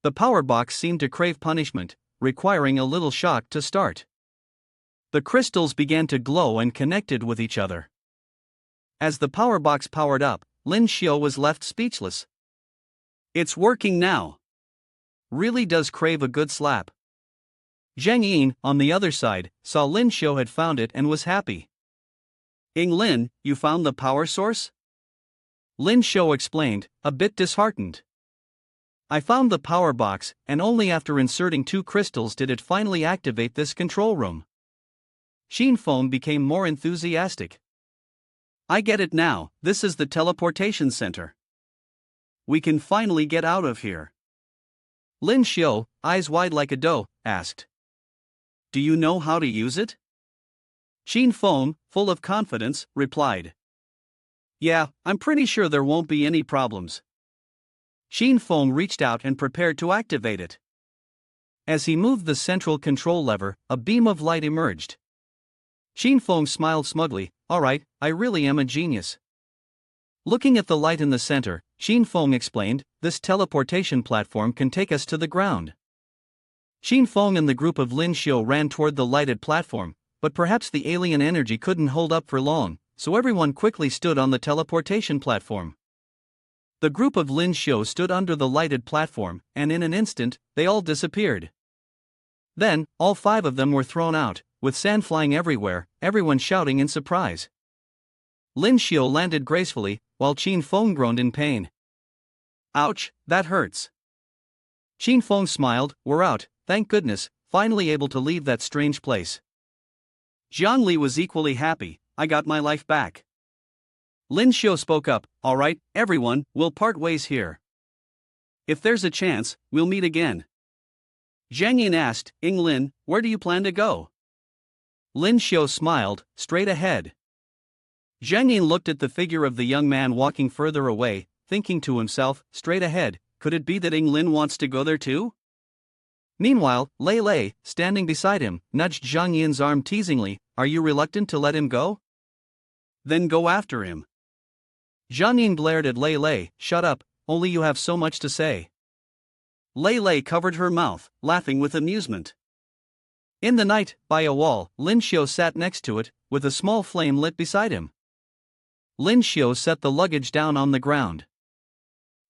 The power box seemed to crave punishment, requiring a little shock to start. The crystals began to glow and connected with each other. As the power box powered up, Lyn Shio was left speechless. "It's working now. Really does crave a good slap." Zhang Yin, on the other side, saw Lyn Shio had found it and was happy. "Lyn, you found the power source?" Lyn Shio explained, a bit disheartened. "I found the power box, and only after inserting 2 crystals did it finally activate this control room." Qin Feng became more enthusiastic. "I get it now, this is the teleportation center. We can finally get out of here." Lyn Shio, eyes wide like a doe, asked, "Do you know how to use it?" Qin Feng, full of confidence, replied, "Yeah, I'm pretty sure there won't be any problems." Qin Feng reached out and prepared to activate it. As he moved the central control lever, a beam of light emerged. Qin Feng smiled smugly, "Alright, I really am a genius." Looking at the light in the center, Qin Feng explained, "This teleportation platform can take us to the ground." Qin Feng and the group of Lyn Shio ran toward the lighted platform, but perhaps the alien energy couldn't hold up for long, so everyone quickly stood on the teleportation platform. The group of Lyn Shio stood under the lighted platform, and in an instant, they all disappeared. Then, all 5 of them were thrown out, with sand flying everywhere, everyone shouting in surprise. Lyn Shio landed gracefully, while Qin Feng groaned in pain. "Ouch, that hurts." Qin Feng smiled, "We're out, thank goodness, finally able to leave that strange place." Jiang Li was equally happy. I got my life back. Lyn Shio spoke up. All right, everyone, we'll part ways here. If there's a chance, we'll meet again. Jiang Yin asked, Lin, where do you plan to go? Lyn Shio smiled, straight ahead. Jiang Yin looked at the figure of the young man walking further away, thinking to himself, straight ahead, could it be that Lin wants to go there too? Meanwhile, Lei Lei, standing beside him, nudged Jiang Yin's arm teasingly. Are you reluctant to let him go? Then go after him. Jiang Yin glared at Lei Lei. Shut up, only you have so much to say. Lei Lei covered her mouth, laughing with amusement. In the night, by a wall, Lyn Shio sat next to it, with a small flame lit beside him. Lyn Shio set the luggage down on the ground.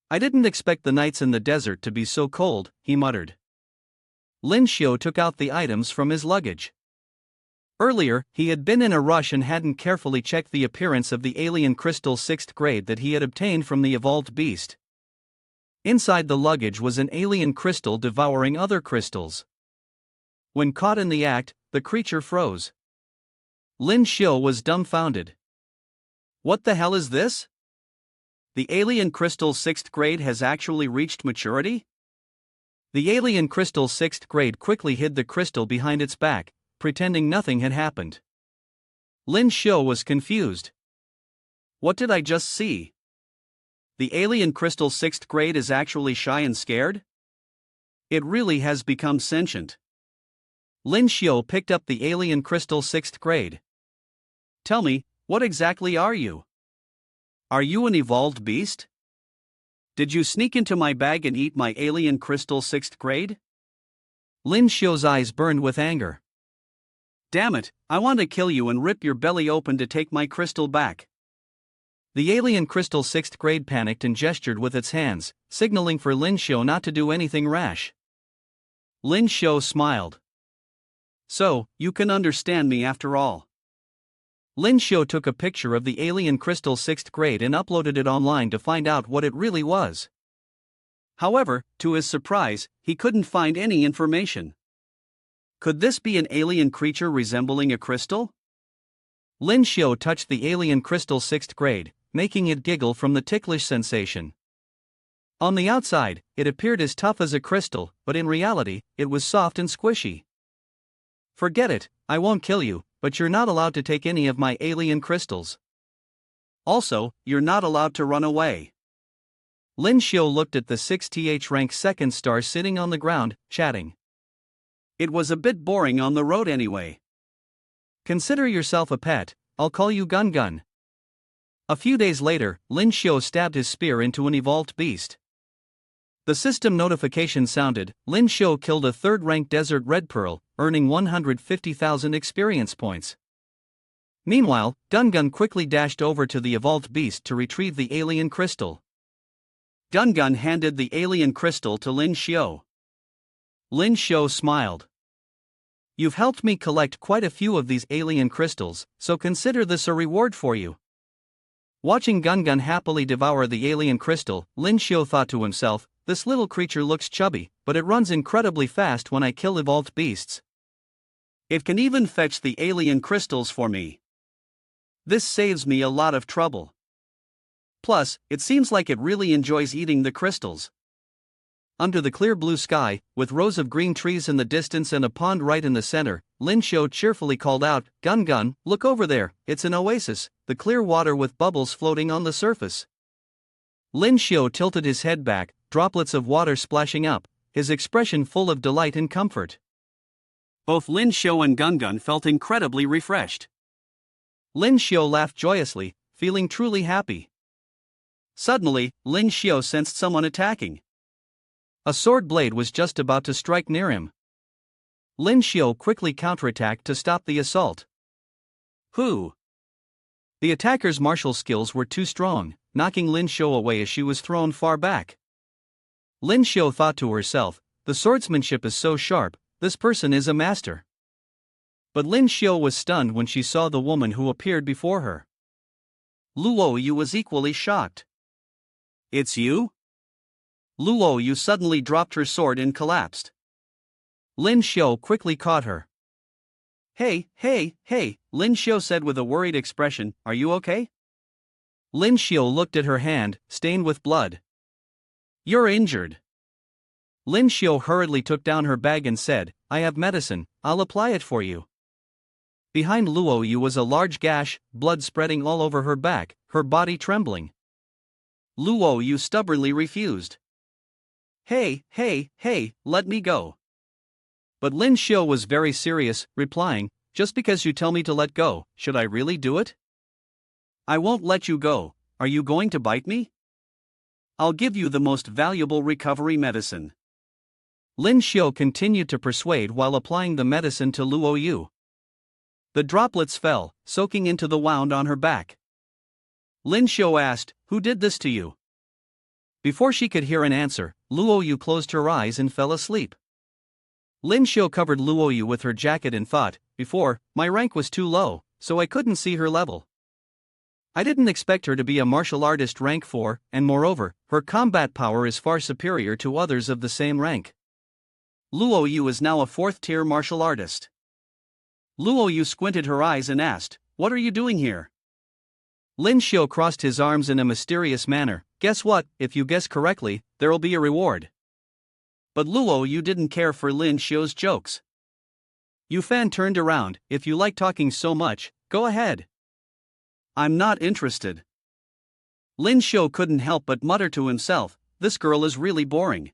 I didn't expect the nights in the desert to be so cold, he muttered. Lyn Shio took out the items from his luggage. Earlier, he had been in a rush and hadn't carefully checked the appearance of the alien crystal 6th grade that he had obtained from the evolved beast. Inside the luggage was an alien crystal devouring other crystals. When caught in the act, the creature froze. Lyn Shio was dumbfounded. What the hell is this? The alien crystal 6th grade has actually reached maturity? The alien crystal 6th grade quickly hid the crystal behind its back, pretending nothing had happened. Lyn Shio was confused. What did I just see? The alien crystal 6th grade is actually shy and scared? It really has become sentient. Lyn Shio picked up the alien crystal 6th grade. Tell me, what exactly are you? Are you an evolved beast? Did you sneak into my bag and eat my alien crystal 6th grade? Lyn Shio's eyes burned with anger. Damn it, I want to kill you and rip your belly open to take my crystal back. The alien crystal 6th grade panicked and gestured with its hands, signaling for Lyn Shio not to do anything rash. Lyn Shio smiled. So, you can understand me after all. Lyn Shio took a picture of the alien crystal 6th grade and uploaded it online to find out what it really was. However, to his surprise, he couldn't find any information. Could this be an alien creature resembling a crystal? Lyn Shio touched the alien crystal 6th grade, making it giggle from the ticklish sensation. On the outside, it appeared as tough as a crystal, but in reality, it was soft and squishy. Forget it, I won't kill you, but you're not allowed to take any of my alien crystals. Also, you're not allowed to run away. Lyn Shio looked at the 6th rank 2nd star sitting on the ground, chatting. It was a bit boring on the road anyway. Consider yourself a pet, I'll call you Gun Gun. A few days later, Lyn Shio stabbed his spear into an evolved beast. The system notification sounded. Lyn Shio killed a 3rd rank desert red pearl, earning 150,000 experience points. Meanwhile, Gun Gun quickly dashed over to the evolved beast to retrieve the alien crystal. Gun Gun handed the alien crystal to Lyn Shio. Lyn Shio smiled. You've helped me collect quite a few of these alien crystals, so consider this a reward for you. Watching Gun Gun happily devour the alien crystal, Lyn Shio thought to himself, this little creature looks chubby, but it runs incredibly fast when I kill evolved beasts. It can even fetch the alien crystals for me. This saves me a lot of trouble. Plus, it seems like it really enjoys eating the crystals. Under the clear blue sky, with rows of green trees in the distance and a pond right in the center, Lyn Shio cheerfully called out, Gun Gun, look over there, it's an oasis, the clear water with bubbles floating on the surface. Lyn Shio tilted his head back, droplets of water splashing up, his expression full of delight and comfort. Both Lyn Shio and Gun Gun felt incredibly refreshed. Lyn Shio laughed joyously, feeling truly happy. Suddenly, Lyn Shio sensed someone attacking. A sword blade was just about to strike near him. Lyn Shio quickly counterattacked to stop the assault. Who? The attacker's martial skills were too strong, knocking Lyn Shio away as she was thrown far back. Lyn Shio thought to herself, the swordsmanship is so sharp, this person is a master. But Lyn Shio was stunned when she saw the woman who appeared before her. Luo Yu was equally shocked. It's you? Luo Yu suddenly dropped her sword and collapsed. Lyn Shio quickly caught her. Hey, Lyn Shio said with a worried expression, are you okay? Lyn Shio looked at her hand, stained with blood. You're injured. Lyn Shio hurriedly took down her bag and said, I have medicine, I'll apply it for you. Behind Luo Yu was a large gash, blood spreading all over her back, her body trembling. Luo Yu stubbornly refused. Hey, let me go. But Lyn Shio was very serious, replying, just because you tell me to let go, should I really do it? I won't let you go. Are you going to bite me? I'll give you the most valuable recovery medicine. Lyn Shio continued to persuade while applying the medicine to Luo Yu. The droplets fell, soaking into the wound on her back. Lyn Shio asked, who did this to you? Before she could hear an answer, Luo Yu closed her eyes and fell asleep. Lyn Shio covered Luo Yu with her jacket and thought, before, my rank was too low, so I couldn't see her level. I didn't expect her to be a martial artist rank 4, and moreover, her combat power is far superior to others of the same rank. Luo Yu is now a 4th-tier martial artist. Luo Yu squinted her eyes and asked, what are you doing here? Lyn Shio crossed his arms in a mysterious manner, guess what, if you guess correctly, there'll be a reward. But Luo Yu didn't care for Lyn Shio's jokes. Yu Fan turned around, if you like talking so much, go ahead. I'm not interested. Lyn Shio couldn't help but mutter to himself, this girl is really boring.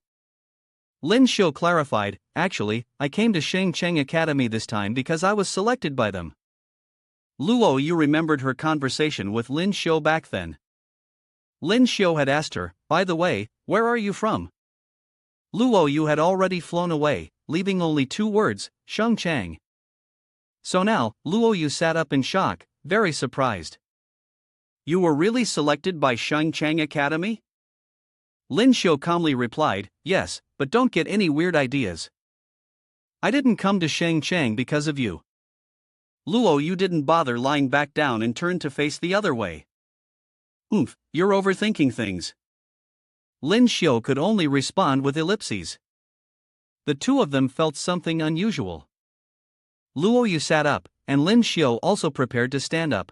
Lyn Shio clarified, actually, I came to Shing Academy this time because I was selected by them. Luo Yu remembered her conversation with Lyn Shio back then. Lyn Shio had asked her, by the way, where are you from? Luo Yu had already flown away, leaving only 2 words, Sheng Chang. So now, Luo Yu sat up in shock, very surprised. You were really selected by Sheng Chang Academy? Lyn Shio calmly replied, yes, but don't get any weird ideas. I didn't come to Sheng Chang because of you. Luo Yu didn't bother lying back down and turned to face the other way. You're overthinking things. Lyn Shio could only respond with ellipses. The two of them felt something unusual. Luo Yu sat up, and Lyn Shio also prepared to stand up.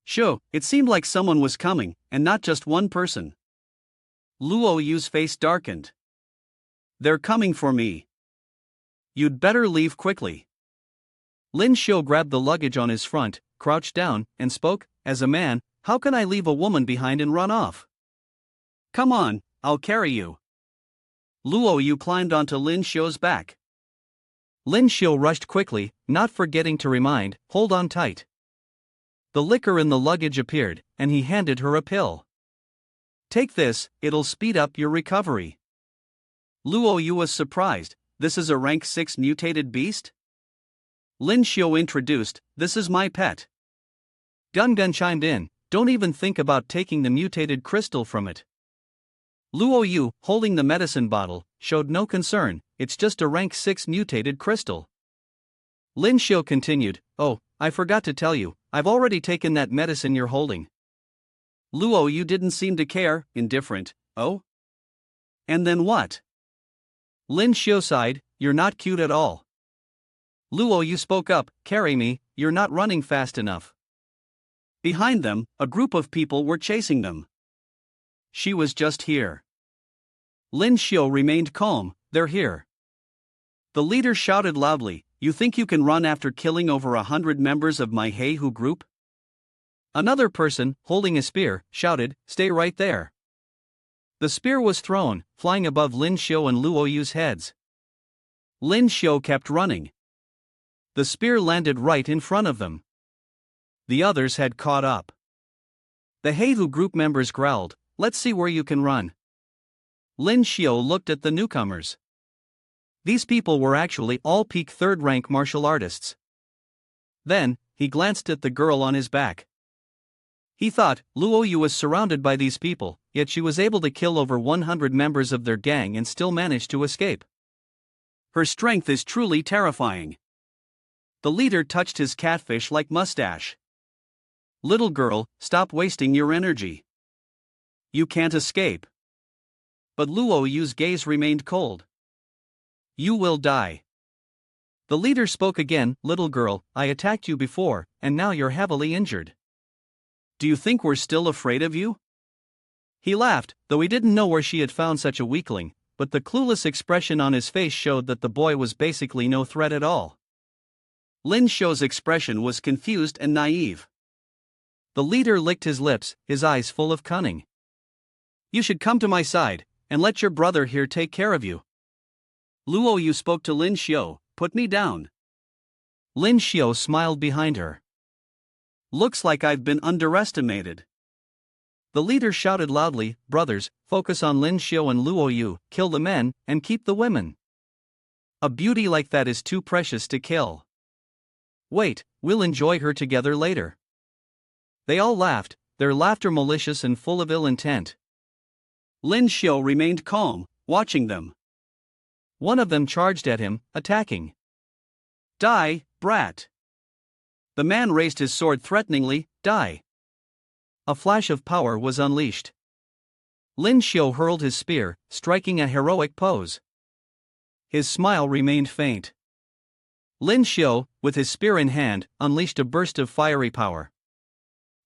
Shio, it seemed like someone was coming, and not just one person. Luo Yu's face darkened. They're coming for me. You'd better leave quickly. Lyn Shio grabbed the luggage on his front, crouched down, and spoke, as a man, how can I leave a woman behind and run off? Come on, I'll carry you. Luo Yu climbed onto Lyn Shio's back. Lyn Shio rushed quickly, not forgetting to remind, hold on tight. The liquor in the luggage appeared, and he handed her a pill. Take this, it'll speed up your recovery. Luo Yu was surprised, this is a rank 6 mutated beast? Lyn Shio introduced, this is my pet. Gun chimed in, don't even think about taking the mutated crystal from it. Luo Yu, holding the medicine bottle, showed no concern, it's just a rank 6 mutated crystal. Lyn Shio continued, oh, I forgot to tell you, I've already taken that medicine you're holding. Luo Yu didn't seem to care, indifferent, oh? And then what? Lyn Shio sighed, you're not cute at all. Luo Yu spoke up, carry me, you're not running fast enough. Behind them, a group of people were chasing them. She was just here. Lyn Shio remained calm, they're here. The leader shouted loudly, you think you can run after killing over 100 members of my Heihu group? Another person, holding a spear, shouted, stay right there. The spear was thrown, flying above Lyn Shio and Luo Yu's heads. Lyn Shio kept running. The spear landed right in front of them. The others had caught up. The Heihu group members growled, let's see where you can run. Lyn Shio looked at the newcomers. These people were actually all peak 3rd rank martial artists. Then, he glanced at the girl on his back. He thought, Luo Yu was surrounded by these people, yet she was able to kill over 100 members of their gang and still manage to escape. Her strength is truly terrifying. The leader touched his catfish-like mustache. Little girl, stop wasting your energy. You can't escape. But Luo Yu's gaze remained cold. You will die. The leader spoke again. Little girl, I attacked you before, and now you're heavily injured. Do you think we're still afraid of you? He laughed, though he didn't know where she had found such a weakling, but the clueless expression on his face showed that the boy was basically no threat at all. Lyn Shio's expression was confused and naive. The leader licked his lips, his eyes full of cunning. You should come to my side, and let your brother here take care of you. Luo Yu spoke to Lyn Shio, put me down. Lyn Shio smiled behind her. Looks like I've been underestimated. The leader shouted loudly, brothers, focus on Lyn Shio and Luo Yu, kill the men, and keep the women. A beauty like that is too precious to kill. Wait, we'll enjoy her together later. They all laughed, their laughter malicious and full of ill intent. Lyn Shio remained calm, watching them. One of them charged at him, attacking. Die, brat! The man raised his sword threateningly, die! A flash of power was unleashed. Lyn Shio hurled his spear, striking a heroic pose. His smile remained faint. Lyn Shio, with his spear in hand, unleashed a burst of fiery power.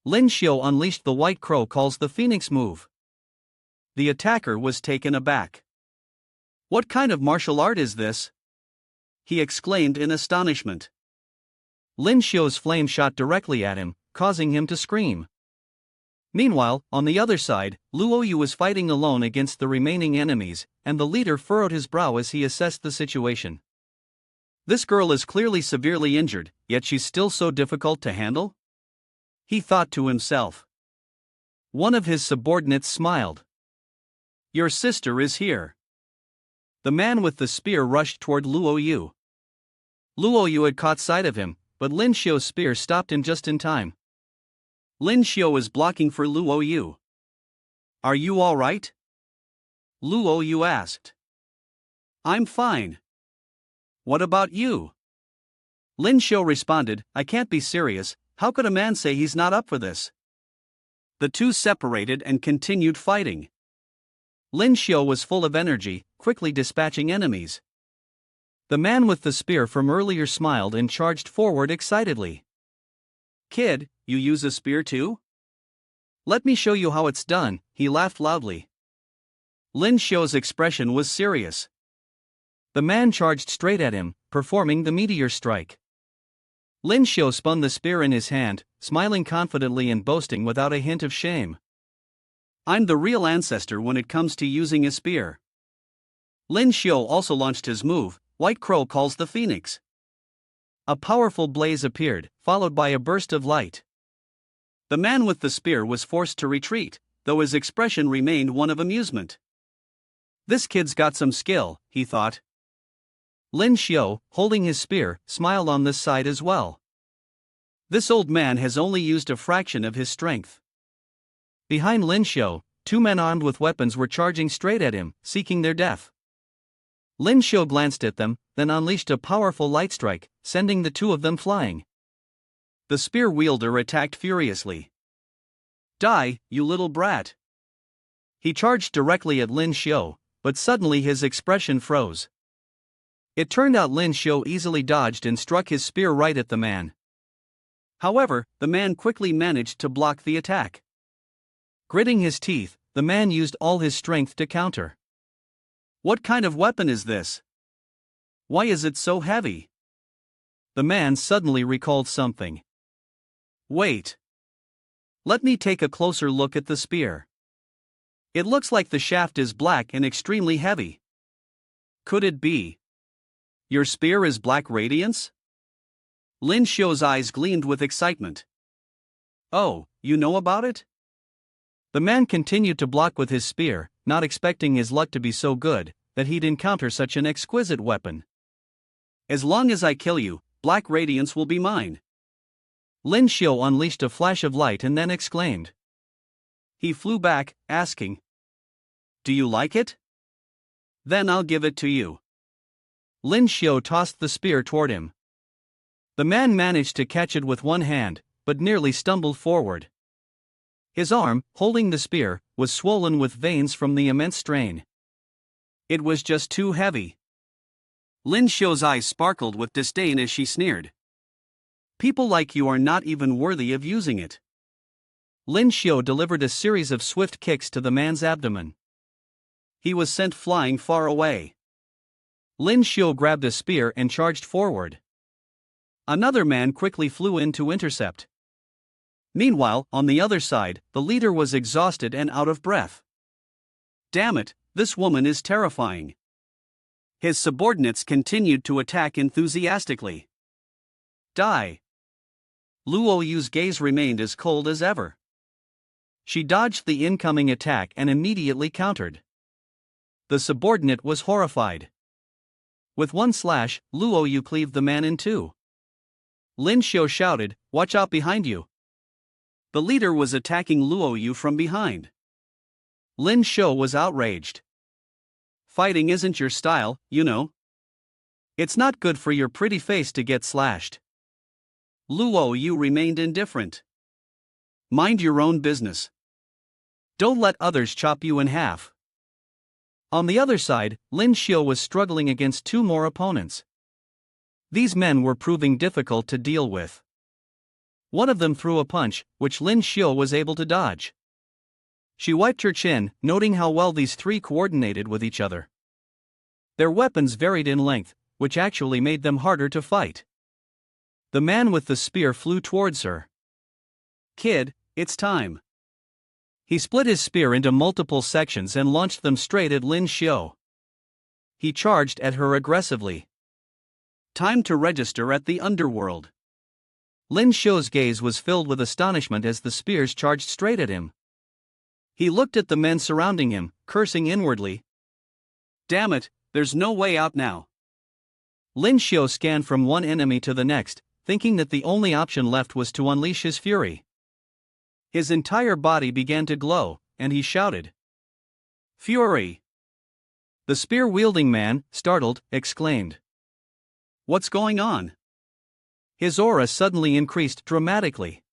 Lyn Shio unleashed the white crow calls the phoenix move. The attacker was taken aback. What kind of martial art is this? He exclaimed in astonishment. Lyn Shio's flame shot directly at him, causing him to scream. Meanwhile, on the other side, Luo Yu was fighting alone against the remaining enemies, and the leader furrowed his brow as he assessed the situation. This girl is clearly severely injured, yet she's still so difficult to handle? He thought to himself. One of his subordinates smiled. Your sister is here. The man with the spear rushed toward Luo Yu. Luo Yu had caught sight of him, but Lyn Shio's spear stopped him just in time. Lyn Shio was blocking for Luo Yu. Are you all right? Luo Yu asked. I'm fine. What about you? Lyn Shio responded, I can't be serious, how could a man say he's not up for this? The two separated and continued fighting. Lyn Shio was full of energy, quickly dispatching enemies. The man with the spear from earlier smiled and charged forward excitedly. Kid, you use a spear too? Let me show you how it's done, he laughed loudly. Lyn Shio's expression was serious. The man charged straight at him, performing the meteor strike. Lyn Shio spun the spear in his hand, smiling confidently and boasting without a hint of shame. I'm the real ancestor when it comes to using a spear. Lyn Shio also launched his move, White Crow calls the Phoenix. A powerful blaze appeared, followed by a burst of light. The man with the spear was forced to retreat, though his expression remained one of amusement. This kid's got some skill, he thought. Lyn Shio, holding his spear, smiled on this side as well. This old man has only used a fraction of his strength. Behind Lyn Shio, two men armed with weapons were charging straight at him, seeking their death. Lyn Shio glanced at them, then unleashed a powerful light strike, sending the two of them flying. The spear wielder attacked furiously. Die, you little brat! He charged directly at Lyn Shio, but suddenly his expression froze. It turned out Lyn Shio easily dodged and struck his spear right at the man. However, the man quickly managed to block the attack. Gritting his teeth, the man used all his strength to counter. What kind of weapon is this? Why is it so heavy? The man suddenly recalled something. Wait. Let me take a closer look at the spear. It looks like the shaft is black and extremely heavy. Could it be? Your spear is black radiance? Lyn Shio's eyes gleamed with excitement. Oh, you know about it? The man continued to block with his spear, not expecting his luck to be so good that he'd encounter such an exquisite weapon. As long as I kill you, black radiance will be mine. Lyn Shio unleashed a flash of light and then exclaimed. He flew back, asking, Do you like it? Then I'll give it to you. Lyn Shio tossed the spear toward him. The man managed to catch it with one hand, but nearly stumbled forward. His arm, holding the spear, was swollen with veins from the immense strain. It was just too heavy. Lyn Shio's eyes sparkled with disdain as she sneered. People like you are not even worthy of using it. Lyn Shio delivered a series of swift kicks to the man's abdomen. He was sent flying far away. Lyn Shio grabbed a spear and charged forward. Another man quickly flew in to intercept. Meanwhile, on the other side, the leader was exhausted and out of breath. Damn it, this woman is terrifying. His subordinates continued to attack enthusiastically. Die. Luo Yu's gaze remained as cold as ever. She dodged the incoming attack and immediately countered. The subordinate was horrified. With one slash, Luo Yu cleaved the man in two. Lyn Shio shouted, "Watch out behind you." The leader was attacking Luo Yu from behind. Lyn Shio was outraged. Fighting isn't your style, you know. It's not good for your pretty face to get slashed. Luo Yu remained indifferent. Mind your own business. Don't let others chop you in half. On the other side, Lyn Shio was struggling against two more opponents. These men were proving difficult to deal with. One of them threw a punch, which Lyn Shio was able to dodge. She wiped her chin, noting how well these three coordinated with each other. Their weapons varied in length, which actually made them harder to fight. The man with the spear flew towards her. "Kid, it's time." He split his spear into multiple sections and launched them straight at Lyn Shio. He charged at her aggressively. Time to register at the underworld. Lyn Shio's gaze was filled with astonishment as the spears charged straight at him. He looked at the men surrounding him, cursing inwardly. Damn it, there's no way out now. Lyn Shio scanned from one enemy to the next, thinking that the only option left was to unleash his fury. His entire body began to glow, and he shouted, "Fury!" The spear-wielding man, startled, exclaimed, "What's going on?" His aura suddenly increased dramatically.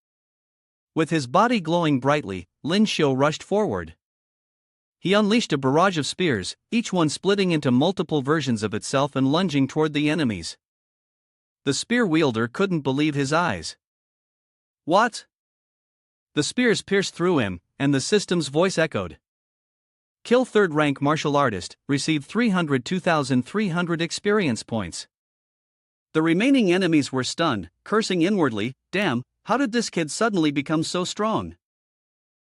With his body glowing brightly, Lyn Shio rushed forward. He unleashed a barrage of spears, each one splitting into multiple versions of itself and lunging toward the enemies. The spear wielder couldn't believe his eyes. What? The spears pierced through him, and the system's voice echoed. Kill third-rank martial artist, receive 302,300 experience points. The remaining enemies were stunned, cursing inwardly, "Damn, how did this kid suddenly become so strong?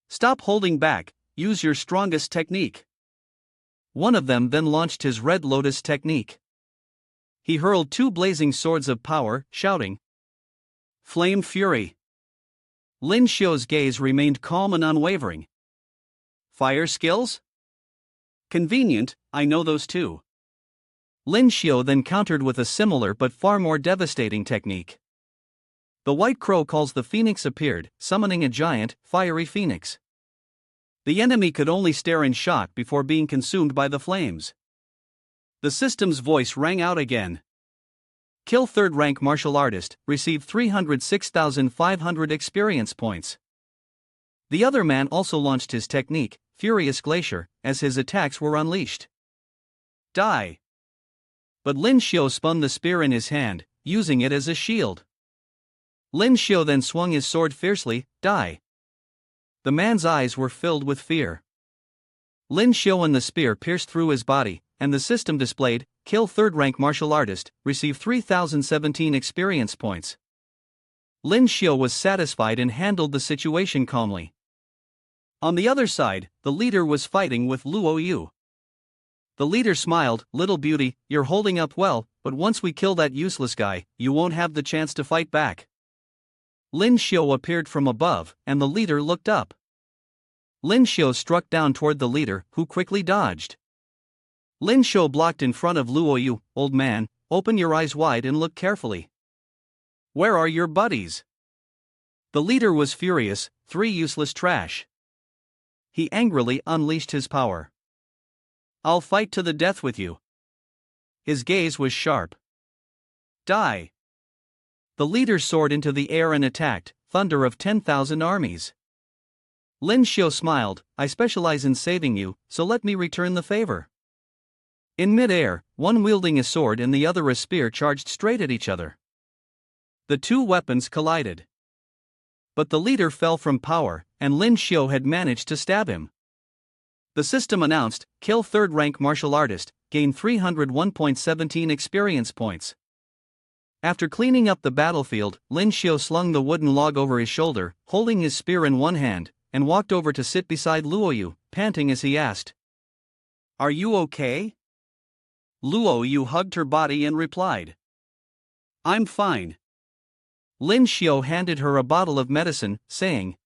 Stop holding back, use your strongest technique." One of them then launched his red lotus technique. He hurled two blazing swords of power, shouting, "Flame Fury!" Lyn Shio's gaze remained calm and unwavering. Fire skills? Convenient, I know those too. Lyn Shio then countered with a similar but far more devastating technique. The white crow calls the phoenix appeared, summoning a giant, fiery phoenix. The enemy could only stare in shock before being consumed by the flames. The system's voice rang out again. Kill third-rank martial artist, receive 306,500 experience points. The other man also launched his technique, Furious Glacier, as his attacks were unleashed. Die! But Lyn Shio spun the spear in his hand, using it as a shield. Lyn Shio then swung his sword fiercely, die! The man's eyes were filled with fear. Lyn Shio and the spear pierced through his body, and the system displayed, kill third-rank martial artist, receive 3,017 experience points. Lyn Shio was satisfied and handled the situation calmly. On the other side, the leader was fighting with Luo Yu. The leader smiled, "Little beauty, you're holding up well, but once we kill that useless guy, you won't have the chance to fight back." Lyn Shio appeared from above, and the leader looked up. Lyn Shio struck down toward the leader, who quickly dodged. Lyn Shio blocked in front of Luo Yu. "Old man, open your eyes wide and look carefully. Where are your buddies?" The leader was furious, "Three useless trash." He angrily unleashed his power. "I'll fight to the death with you." His gaze was sharp. Die! The leader soared into the air and attacked, thunder of 10,000 armies. Lyn Shio smiled, "I specialize in saving you, so let me return the favor." In mid-air, one wielding a sword and the other a spear charged straight at each other. The two weapons collided. But the leader fell from power, and Lyn Shio had managed to stab him. The system announced, kill third-rank martial artist, gain 301.17 experience points. After cleaning up the battlefield, Lyn Shio slung the wooden log over his shoulder, holding his spear in one hand, and walked over to sit beside Luoyu, panting as he asked, "Are you okay?" Luoyu hugged her body and replied, "I'm fine." Lyn Shio handed her a bottle of medicine, saying,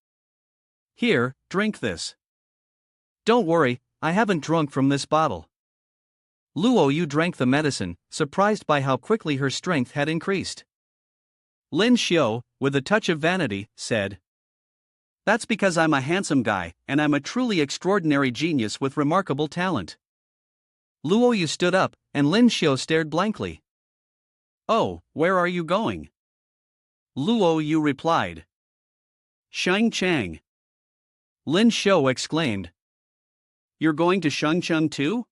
"Here, drink this." "Don't worry, I haven't drunk from this bottle." Luoyu drank the medicine, surprised by how quickly her strength had increased. Lyn Shio, with a touch of vanity, said, "That's because I'm a handsome guy, and I'm a truly extraordinary genius with remarkable talent." Luoyu stood up, and Lyn Shio stared blankly. "Oh, where are you going?" Luoyu replied, "Shangchang." Lyn Shio exclaimed, "You're going to Shangcheng too?"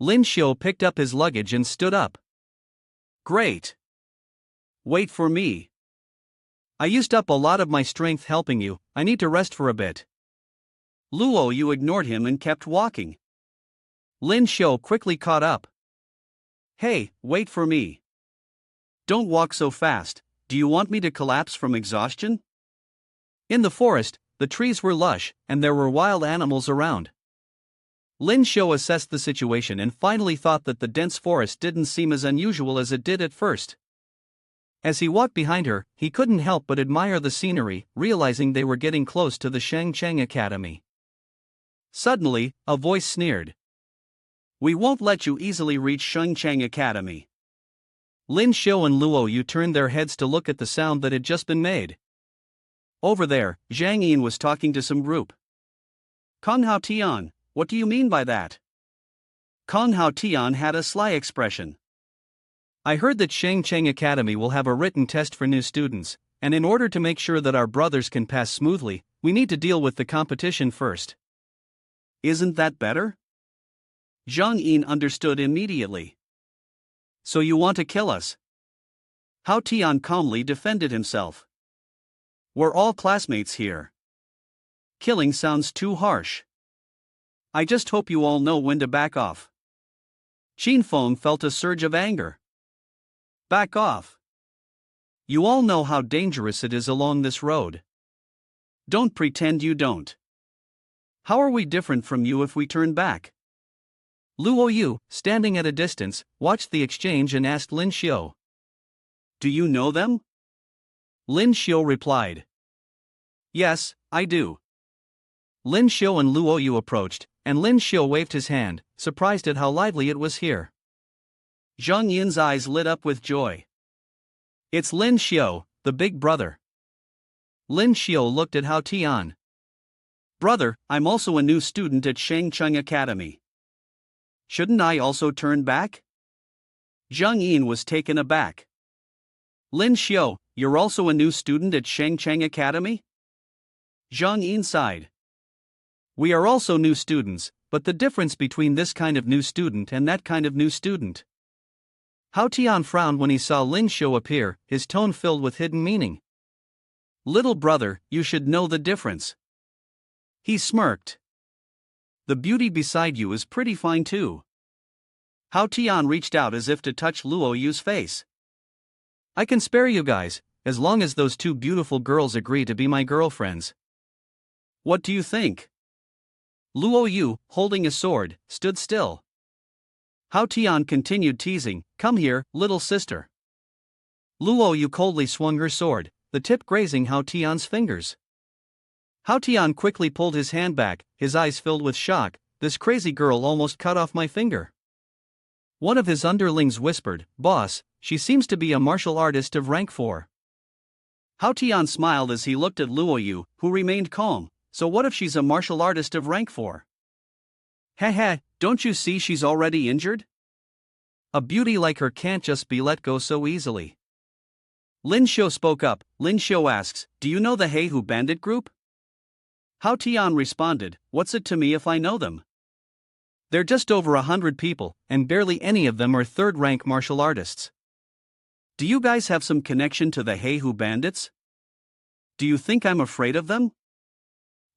Lyn Shio picked up his luggage and stood up. "Great. Wait for me. I used up a lot of my strength helping you, I need to rest for a bit." Luoyu ignored him and kept walking. Lyn Shio quickly caught up. "Hey, wait for me. Don't walk so fast, do you want me to collapse from exhaustion?" In the forest, the trees were lush, and there were wild animals around. Lyn Shio assessed the situation and finally thought that the dense forest didn't seem as unusual as it did at first. As he walked behind her, he couldn't help but admire the scenery, realizing they were getting close to the Shangcheng Academy. Suddenly, a voice sneered, "We won't let you easily reach Shangcheng Academy." Lyn Shio and Luoyu turned their heads to look at the sound that had just been made. Over there, Zhang Yin was talking to some group. "Kong Hao Tian, what do you mean by that?" Kong Hao Tian had a sly expression. "I heard that Shangcheng Academy will have a written test for new students, and in order to make sure that our brothers can pass smoothly, we need to deal with the competition first." "Isn't that better?" Zhang Yin understood immediately. "So you want to kill us?" Hao Tian calmly defended himself. "We're all classmates here. Killing sounds too harsh. I just hope you all know when to back off." Qin Feng felt a surge of anger. "Back off? You all know how dangerous it is along this road. Don't pretend you don't. How are we different from you if we turn back?" Luoyu, standing at a distance, watched the exchange and asked Lyn Shio, "Do you know them?" Lyn Shio replied, "Yes, I do." Lyn Shio and Luoyu approached, and Lyn Shio waved his hand, surprised at how lively it was here. Zhang Yin's eyes lit up with joy. "It's Lyn Shio, the big brother." Lyn Shio looked at Hao Tian. "Brother, I'm also a new student at Shangcheng Academy. Shouldn't I also turn back?" Zhang Yin was taken aback. "Lyn Shio, you're also a new student at Shangcheng Academy?" Zhang Yin sighed. "We are also new students, but the difference between this kind of new student and that kind of new student." Hao Tian frowned when he saw Lyn Shio appear, his tone filled with hidden meaning. "Little brother, you should know the difference." He smirked. "The beauty beside you is pretty fine too." Hao Tian reached out as if to touch Luoyu's face. "I can spare you guys, as long as those two beautiful girls agree to be my girlfriends." "What do you think?" Luoyu, holding a sword, stood still. Hao Tian continued teasing, "Come here, little sister." Luoyu coldly swung her sword, the tip grazing Hao Tian's fingers. Hao Tian quickly pulled his hand back, his eyes filled with shock. "This crazy girl almost cut off my finger." One of his underlings whispered, "Boss, she seems to be a martial artist of rank 4. Hao Tian smiled as he looked at Luoyu, who remained calm. "So what if she's a martial artist of rank 4? Heh, don't you see she's already injured? A beauty like her can't just be let go so easily." Lyn Shio spoke up. Lyn Shio asks, "Do you know the Heihu bandit group?" Hao Tian responded, "What's it to me if I know them? They're just over 100 people, and barely any of them are third-rank martial artists. Do you guys have some connection to the Heihu bandits? Do you think I'm afraid of them?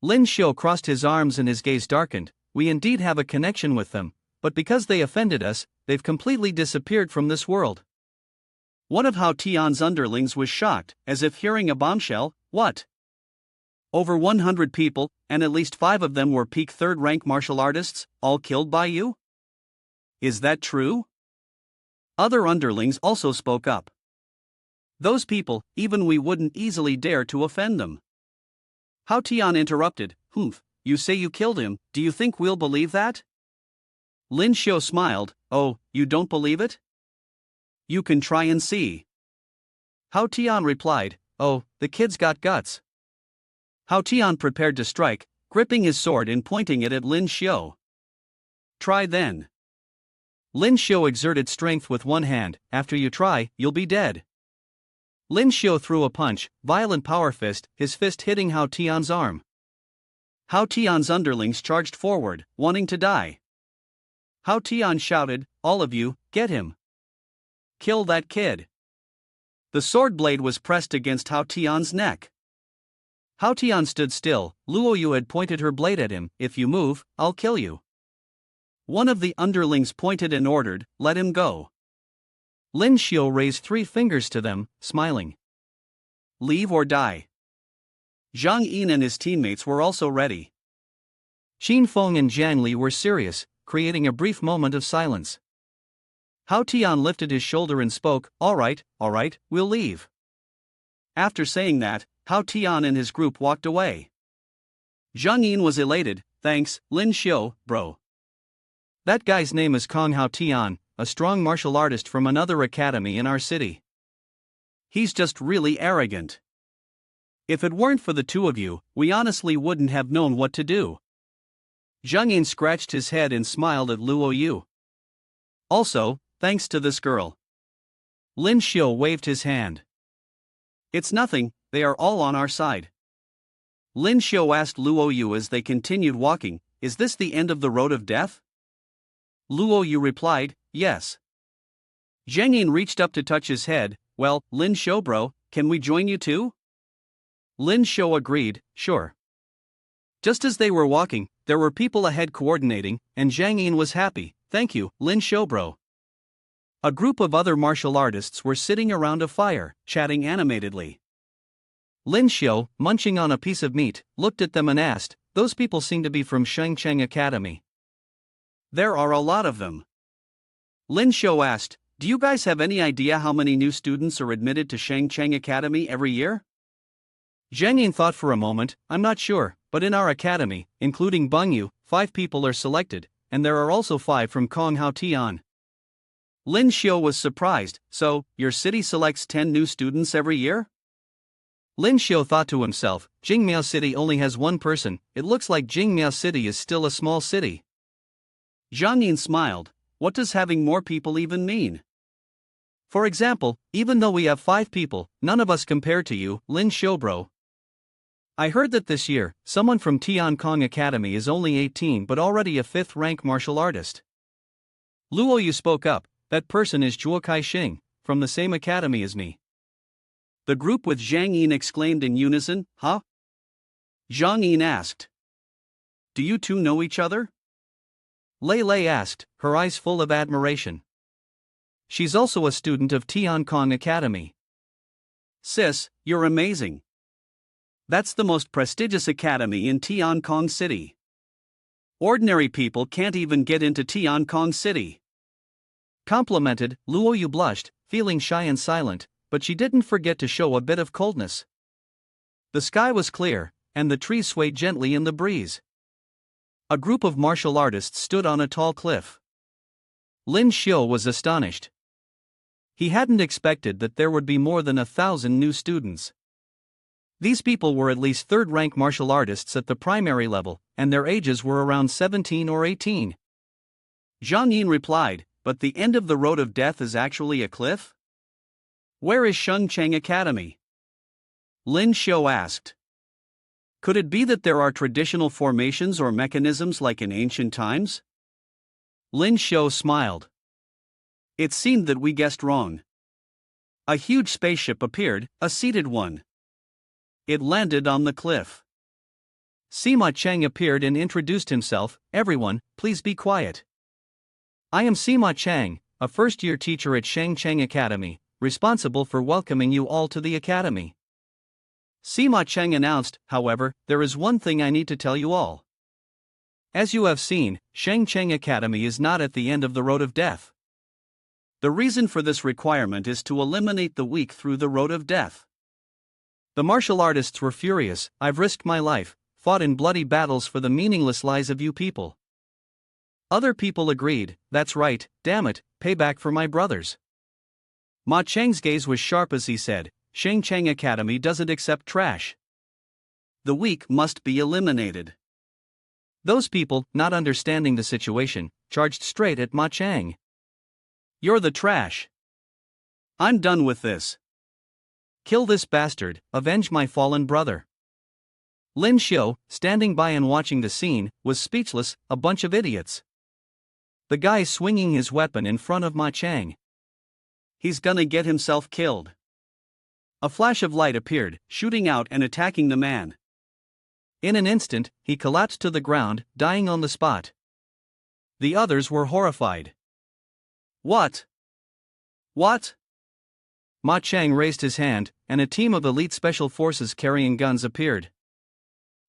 Lyn Shio crossed his arms and his gaze darkened. We indeed have a connection with them, but because they offended us, they've completely disappeared from this world. One of Hao Tian's underlings was shocked, as if hearing a bombshell. What? Over 100 people, and at least 5 of them were peak third-rank martial artists, all killed by you? Is that true? Other underlings also spoke up. Those people, even we wouldn't easily dare to offend them. Hao Tian interrupted. You say you killed him, do you think we'll believe that? Lyn Shio smiled. Oh, you don't believe it? You can try and see. Hao Tian replied. Oh, the kid's got guts. Hao Tian prepared to strike, gripping his sword and pointing it at Lyn Shio. Try then. Lyn Shio exerted strength with one hand. After you try, you'll be dead. Lyn Shio threw a punch, violent power fist, his fist hitting Hao Tian's arm. Hao Tian's underlings charged forward, wanting to die. Hao Tian shouted, all of you, get him. Kill that kid. The sword blade was pressed against Hao Tian's neck. Hao Tian stood still. Luo Yu had pointed her blade at him. If you move, I'll kill you. One of the underlings pointed and ordered, let him go. Lyn Shio raised 3 fingers to them, smiling. Leave or die. Zhang Yin and his teammates were also ready. Xin Feng and Jiang Li were serious, creating a brief moment of silence. Hao Tian lifted his shoulder and spoke, all right, we'll leave. After saying that, Hao Tian and his group walked away. Zhang Yin was elated. Thanks, Lyn Shio, bro. That guy's name is Kong Hao Tian, a strong martial artist from another academy in our city. He's just really arrogant. If it weren't for the 2 of you, we honestly wouldn't have known what to do. Zhang Yin scratched his head and smiled at Luo Yu. Also, thanks to this girl. Lyn Shio waved his hand. It's nothing, they are all on our side. Lyn Shio asked Luo Yu as they continued walking, is this the end of the road of death? Luo Yu replied, yes. Zhang Yin reached up to touch his head. Well, Lyn Shio bro, can we join you too? Lyn Shio agreed, sure. Just as they were walking, there were people ahead coordinating, and Zhang Yin was happy. Thank you, Lyn Shio bro. A group of other martial artists were sitting around a fire, chatting animatedly. Lyn Shio, munching on a piece of meat, looked at them and asked, those people seem to be from Shangcheng Academy. There are a lot of them. Lyn Shio asked, do you guys have any idea how many new students are admitted to Shangcheng Academy every year? Zhang Yin thought for a moment. I'm not sure, but in our academy, including Bengyu, 5 people are selected, and there are also 5 from Kong Hao Tian. Lyn Shio was surprised. So, your city selects 10 new students every year? Lyn Shio thought to himself, Jingmiao City only has 1 person, it looks like Jingmiao City is still a small city. Zhang Yin smiled. What does having more people even mean? For example, even though we have 5 people, none of us compare to you, Lyn Shio bro. I heard that this year, someone from Tiankong Academy is only 18 but already a 5th-rank martial artist. Luo Yu spoke up, that person is Zhuokai Shing, from the same academy as me. The group with Zhang Yin exclaimed in unison, huh? Zhang Yin asked. Do you 2 know each other? Lei Lei asked, her eyes full of admiration. She's also a student of Tiankong Academy. Sis, you're amazing. That's the most prestigious academy in Tiankong City. Ordinary people can't even get into Tiankong City. Complimented, Luo Yu blushed, feeling shy and silent, but she didn't forget to show a bit of coldness. The sky was clear, and the trees swayed gently in the breeze. A group of martial artists stood on a tall cliff. Lyn Shio was astonished. He hadn't expected that there would be more than 1,000 new students. These people were at least 3rd-rank martial artists at the primary level, and their ages were around 17 or 18. Zhang Yin replied, but the end of the road of death is actually a cliff? Where is Shangcheng Academy? Lyn Shio asked. Could it be that there are traditional formations or mechanisms like in ancient times? Lyn Shio smiled. It seemed that we guessed wrong. A huge spaceship appeared, a seated one. It landed on the cliff. Sima Cheng appeared and introduced himself. Everyone, please be quiet. I am Sima Cheng, a first-year teacher at Shangcheng Academy, responsible for welcoming you all to the academy. Sima Cheng announced, however, there is one thing I need to tell you all. As you have seen, Shangcheng Academy is not at the end of the road of death. The reason for this requirement is to eliminate the weak through the road of death. The martial artists were furious. I've risked my life, fought in bloody battles for the meaningless lies of you people. Other people agreed, that's right, damn it, payback for my brothers. Ma Cheng's gaze was sharp as he said, Shangcheng Academy doesn't accept trash. The weak must be eliminated. Those people, not understanding the situation, charged straight at Ma Cheng. You're the trash. I'm done with this. Kill this bastard, avenge my fallen brother. Lyn Shio, standing by and watching the scene, was speechless, a bunch of idiots. The guy swinging his weapon in front of Ma Cheng. He's gonna get himself killed. A flash of light appeared, shooting out and attacking the man. In an instant, he collapsed to the ground, dying on the spot. The others were horrified. What? What? Ma Cheng raised his hand, and a team of elite special forces carrying guns appeared.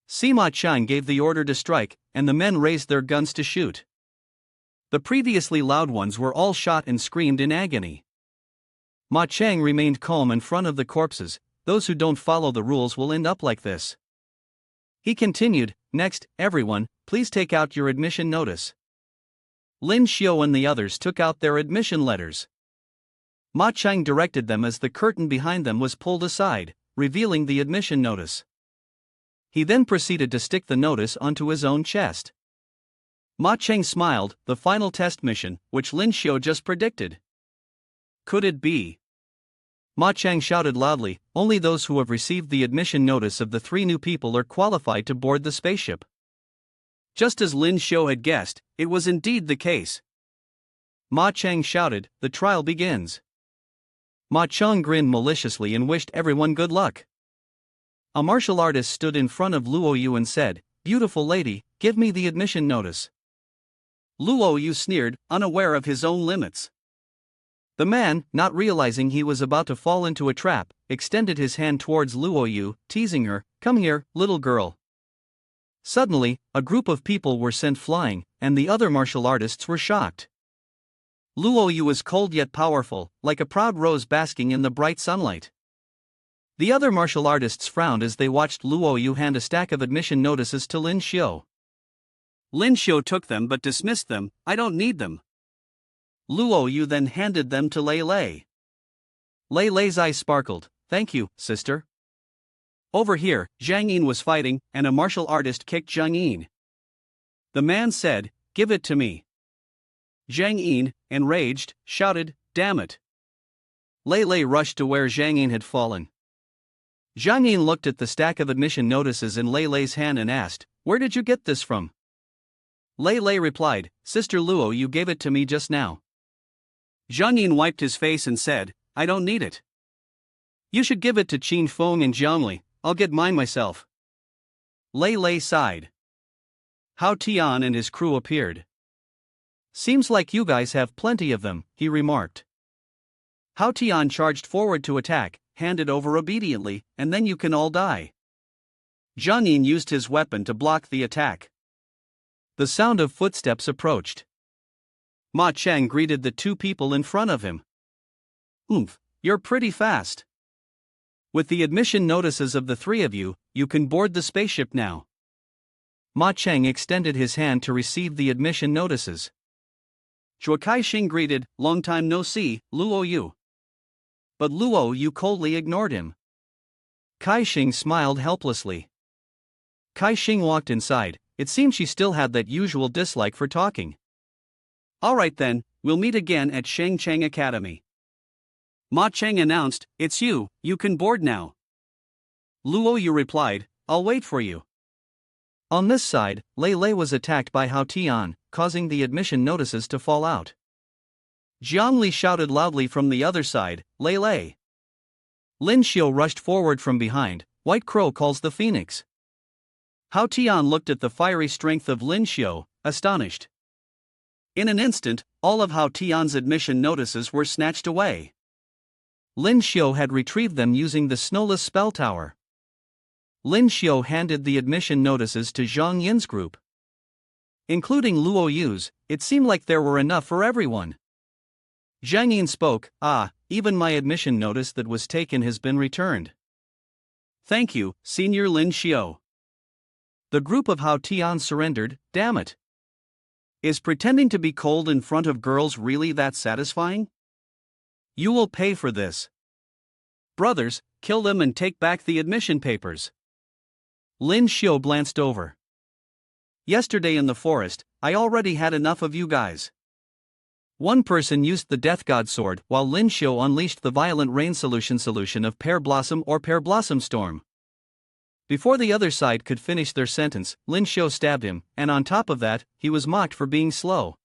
Sima Cheng gave the order to strike, and the men raised their guns to shoot. The previously loud ones were all shot and screamed in agony. Ma Cheng remained calm in front of the corpses. Those who don't follow the rules will end up like this. He continued, next, everyone, please take out your admission notice. Lyn Shio and the others took out their admission letters. Ma Cheng directed them as the curtain behind them was pulled aside, revealing the admission notice. He then proceeded to stick the notice onto his own chest. Ma Cheng smiled, the final test mission, which Lyn Shio just predicted. Could it be? Ma Cheng shouted loudly, only those who have received the admission notice of the 3 new people are qualified to board the spaceship. Just as Lyn Shio had guessed, it was indeed the case. Ma Cheng shouted, the trial begins. Ma Cheng grinned maliciously and wished everyone good luck. A martial artist stood in front of Luo Yu and said, beautiful lady, give me the admission notice. Luo Yu sneered, unaware of his own limits. The man, not realizing he was about to fall into a trap, extended his hand towards Luo Yu, teasing her, come here, little girl. Suddenly, a group of people were sent flying, and the other martial artists were shocked. Luo Yu was cold yet powerful, like a proud rose basking in the bright sunlight. The other martial artists frowned as they watched Luo Yu hand a stack of admission notices to Lyn Shio. Lyn Shio took them but dismissed them, I don't need them. Luo Yu then handed them to Lei Lei. Lei Lei's eyes sparkled, thank you, sister. Over here, Zhang Yin was fighting, and a martial artist kicked Zhang Yin. The man said, give it to me. Zhang Yin, enraged, shouted, damn it. Lei Lei rushed to where Zhang Yin had fallen. Zhang Yin looked at the stack of admission notices in Lei Lei's hand and asked, where did you get this from? Lei Lei replied, Sister Luo Yu gave it to me just now. Zhang Yin wiped his face and said, I don't need it. You should give it to Qin Feng and Jiangli, I'll get mine myself. Lei Lei sighed. Hao Tian and his crew appeared. Seems like you guys have plenty of them, he remarked. Hao Tian charged forward to attack, handed over obediently, and then you can all die. Zhang Yin used his weapon to block the attack. The sound of footsteps approached. Ma Cheng greeted the 2 people in front of him. Oomph, you're pretty fast. With the admission notices of the 3 of you, you can board the spaceship now. Ma Cheng extended his hand to receive the admission notices. Zhuo Shing greeted, long time no see, Luo Yu. But Luo Yu coldly ignored him. Kai Shing smiled helplessly. Kai Shing walked inside, it seemed she still had that usual dislike for talking. Alright then, we'll meet again at Shangcheng Academy. Ma Cheng announced, it's you, you can board now. Luo Yu replied, I'll wait for you. On this side, Lei Lei was attacked by Hao Tian, causing the admission notices to fall out. Jiangli shouted loudly from the other side, "Lei Lei." Lyn Shio rushed forward from behind, "White Crow calls the phoenix." Hao Tian looked at the fiery strength of Lyn Shio, astonished. In an instant, all of Hao Tian's admission notices were snatched away. Lyn Shio had retrieved them using the snowless spell tower. Lyn Shio handed the admission notices to Zhang Yin's group. Including Luo Yu's, it seemed like there were enough for everyone. Zhang Yin spoke, "Even my admission notice that was taken has been returned. Thank you, Senior Lyn Shio." The group of Hao Tian surrendered. Damn it. Is pretending to be cold in front of girls really that satisfying? You will pay for this. Brothers, kill them and take back the admission papers. Lyn Shio glanced over. Yesterday in the forest, I already had enough of you guys. One person used the Death God sword while Lyn Shio unleashed the violent rain solution of Pear Blossom or Pear Blossom Storm. Before the other side could finish their sentence, Lyn Shio stabbed him, and on top of that, he was mocked for being slow.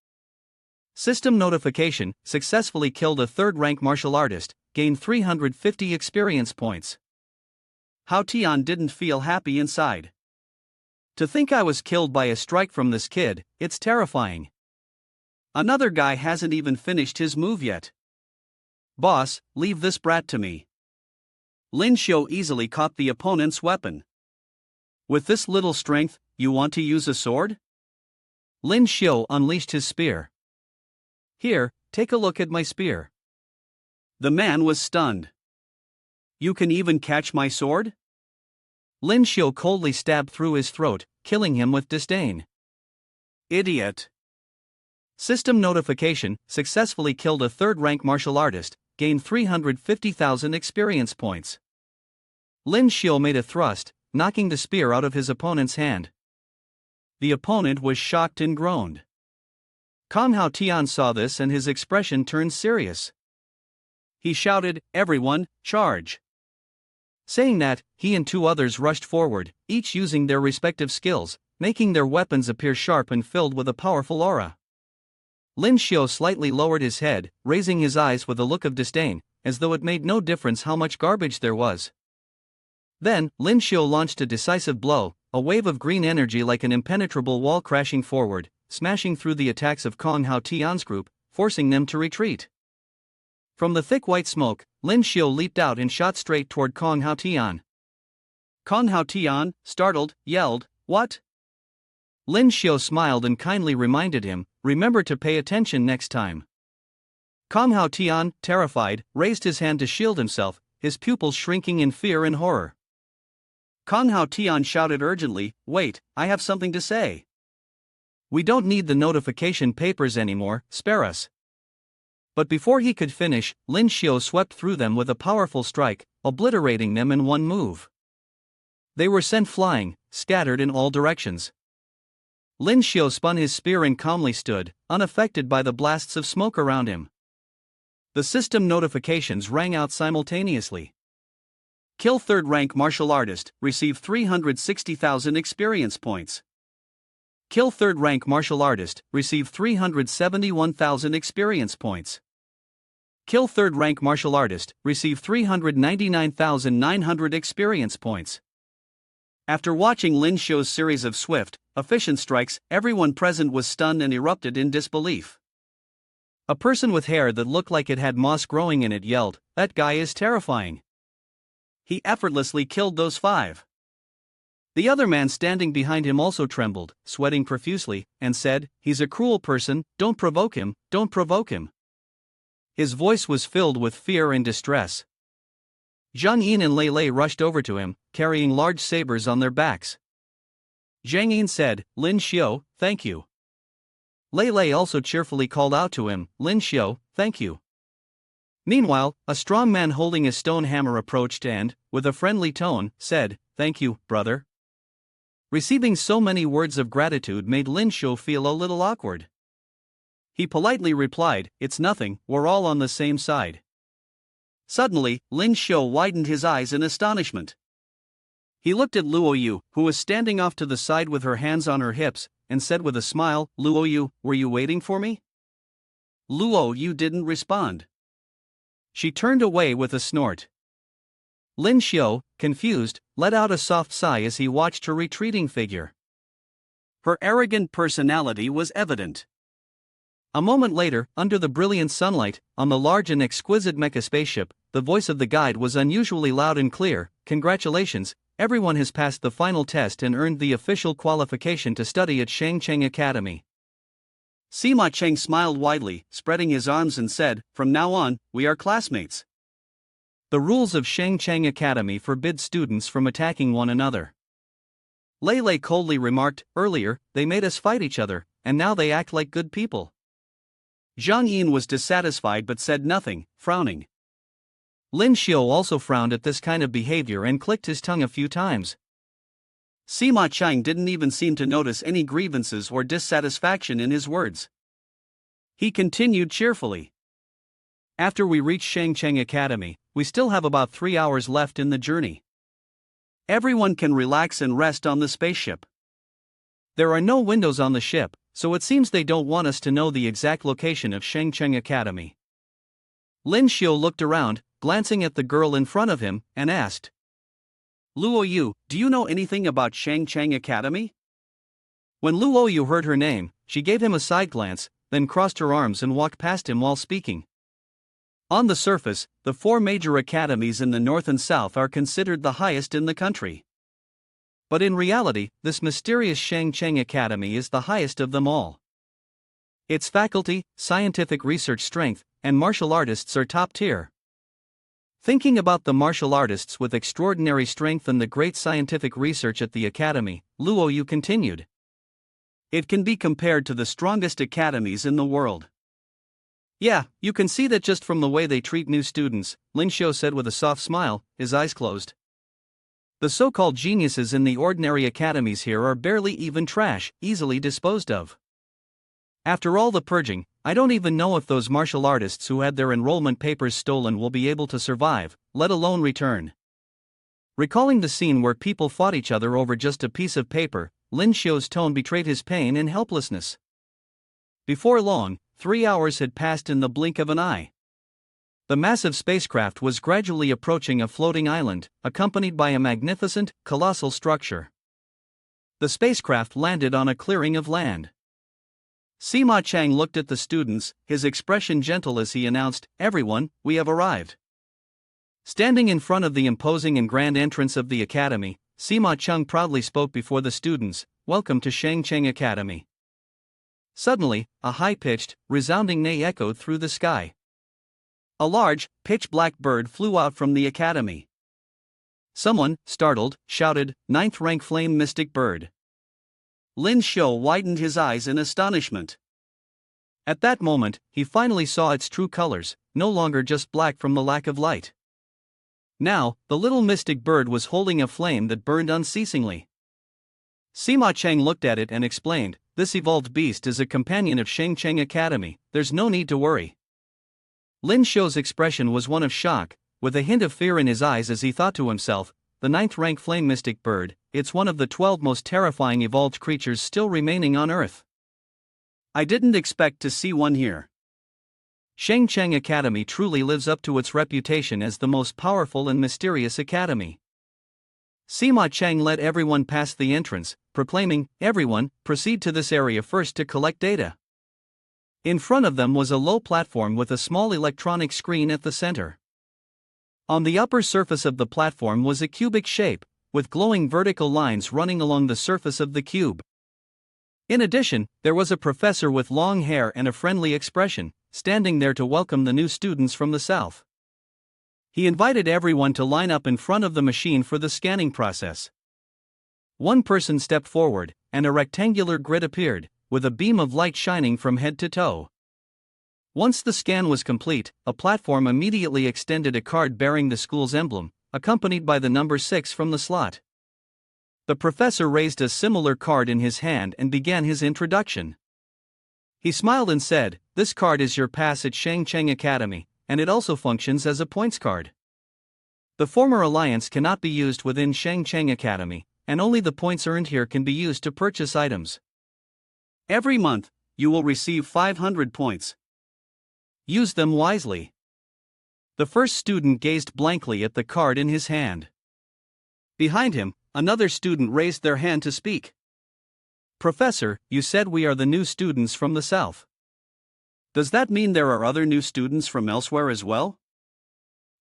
System notification: successfully killed a third-rank martial artist, gained 350 experience points. Hao Tian didn't feel happy inside. To think I was killed by a strike from this kid, it's terrifying. Another guy hasn't even finished his move yet. Boss, leave this brat to me. Lyn Shio easily caught the opponent's weapon. With this little strength, you want to use a sword? Lyn Shio unleashed his spear. Here, take a look at my spear. The man was stunned. You can even catch my sword? Lyn Shio coldly stabbed through his throat, killing him with disdain. Idiot. System notification: successfully killed a third-rank martial artist, gained 350,000 experience points. Lyn Shio made a thrust, knocking the spear out of his opponent's hand. The opponent was shocked and groaned. Kong Hao Tian saw this and his expression turned serious. He shouted, "Everyone, charge!" Saying that, he and two others rushed forward, each using their respective skills, making their weapons appear sharp and filled with a powerful aura. Lyn Shio slightly lowered his head, raising his eyes with a look of disdain, as though it made no difference how much garbage there was. Then, Lyn Shio launched a decisive blow, a wave of green energy like an impenetrable wall crashing forward, smashing through the attacks of Kong Hao Tian's group, forcing them to retreat. From the thick white smoke, Lyn Shio leaped out and shot straight toward Kong Hao Tian. Kong Hao Tian, startled, yelled, "What?" Lyn Shio smiled and kindly reminded him, "Remember to pay attention next time." Kong Hao Tian, terrified, raised his hand to shield himself, his pupils shrinking in fear and horror. Kong Hao Tian shouted urgently, "Wait, I have something to say. We don't need the notification papers anymore, spare us." But before he could finish, Lyn Shio swept through them with a powerful strike, obliterating them in one move. They were sent flying, scattered in all directions. Lyn Shio spun his spear and calmly stood, unaffected by the blasts of smoke around him. The system notifications rang out simultaneously. Kill third-rank martial artist, receive 360,000 experience points. Kill third-rank martial artist, receive 371,000 experience points. Kill third-rank martial artist, receive 399,900 experience points. After watching Lyn Shio's series of swift, efficient strikes, everyone present was stunned and erupted in disbelief. A person with hair that looked like it had moss growing in it yelled, "That guy is terrifying. He effortlessly killed those 5. The other man standing behind him also trembled, sweating profusely, and said, "He's a cruel person, don't provoke him, don't provoke him." His voice was filled with fear and distress. Zhang Yin and Lei Lei rushed over to him, carrying large sabers on their backs. Zhang Yin said, "Lyn Shio, thank you." Lei Lei also cheerfully called out to him, "Lyn Shio, thank you." Meanwhile, a strong man holding a stone hammer approached and, with a friendly tone, said, "Thank you, brother." Receiving so many words of gratitude made Lyn Shio feel a little awkward. He politely replied, "It's nothing, we're all on the same side." Suddenly, Lyn Shio widened his eyes in astonishment. He looked at Luo Yu, who was standing off to the side with her hands on her hips, and said with a smile, "Luo Yu, were you waiting for me?" Luo Yu didn't respond. She turned away with a snort. Lyn Shio, confused, let out a soft sigh as he watched her retreating figure. Her arrogant personality was evident. A moment later, under the brilliant sunlight, on the large and exquisite mecha spaceship, the voice of the guide was unusually loud and clear. "Congratulations, everyone has passed the final test and earned the official qualification to study at Shangcheng Academy." Sima Cheng smiled widely, spreading his arms and said, "From now on, we are classmates." The rules of Shangcheng Academy forbid students from attacking one another. Lei Lei coldly remarked, "Earlier, they made us fight each other, and now they act like good people." Zhang Yin was dissatisfied but said nothing, frowning. Lyn Shio also frowned at this kind of behavior and clicked his tongue a few times. Sima Chang didn't even seem to notice any grievances or dissatisfaction in his words. He continued cheerfully. "After we reach Shangcheng Academy, we still have about 3 hours left in the journey. Everyone can relax and rest on the spaceship. There are no windows on the ship, so it seems they don't want us to know the exact location of Shangcheng Academy." Lyn Shio looked around, glancing at the girl in front of him, and asked, "Luo Yu, do you know anything about Shangcheng Academy?" When Luo Yu heard her name, she gave him a side glance, then crossed her arms and walked past him while speaking. On the surface, the 4 major academies in the north and south are considered the highest in the country. But in reality, this mysterious Shangcheng Academy is the highest of them all. Its faculty, scientific research strength, and martial artists are top tier. Thinking about the martial artists with extraordinary strength and the great scientific research at the academy, Luo Yu continued. It can be compared to the strongest academies in the world. "Yeah, you can see that just from the way they treat new students," Lyn Shio said with a soft smile, his eyes closed. "The so-called geniuses in the ordinary academies here are barely even trash, easily disposed of. After all the purging, I don't even know if those martial artists who had their enrollment papers stolen will be able to survive, let alone return." Recalling the scene where people fought each other over just a piece of paper, Lyn Shio's tone betrayed his pain and helplessness. Before long, 3 hours had passed in the blink of an eye. The massive spacecraft was gradually approaching a floating island, accompanied by a magnificent, colossal structure. The spacecraft landed on a clearing of land. Sima Chang looked at the students, his expression gentle as he announced, "Everyone, we have arrived." Standing in front of the imposing and grand entrance of the academy, Sima Chang proudly spoke before the students, "Welcome to Shangcheng Academy." Suddenly, a high-pitched, resounding neigh echoed through the sky. A large, pitch-black bird flew out from the academy. Someone, startled, shouted, "Ninth rank flame mystic bird." Lyn Shio widened his eyes in astonishment. At that moment, he finally saw its true colors, no longer just black from the lack of light. Now, the little mystic bird was holding a flame that burned unceasingly. Sima Chang looked at it and explained, "This evolved beast is a companion of Shangcheng Academy, there's no need to worry." Lyn Shio's expression was one of shock, with a hint of fear in his eyes as he thought to himself, "The 9th rank flame mystic bird, it's one of the 12 most terrifying evolved creatures still remaining on Earth. I didn't expect to see one here." Shangcheng Academy truly lives up to its reputation as the most powerful and mysterious academy. Sima Chang led everyone past the entrance, proclaiming, "Everyone, proceed to this area first to collect data." In front of them was a low platform with a small electronic screen at the center. On the upper surface of the platform was a cubic shape, with glowing vertical lines running along the surface of the cube. In addition, there was a professor with long hair and a friendly expression, standing there to welcome the new students from the south. He invited everyone to line up in front of the machine for the scanning process. One person stepped forward, and a rectangular grid appeared, with a beam of light shining from head to toe. Once the scan was complete, a platform immediately extended a card bearing the school's emblem, accompanied by the number 6 from the slot. The professor raised a similar card in his hand and began his introduction. He smiled and said, "This card is your pass at Shangcheng Academy, and it also functions as a points card. The former alliance cannot be used within Shangcheng Academy, and only the points earned here can be used to purchase items. Every month, you will receive 500 points. Use them wisely. The first student gazed blankly at the card in his hand. Behind him, another student raised their hand to speak. Professor, you said we are the new students from the south. Does that mean there are other new students from elsewhere as well?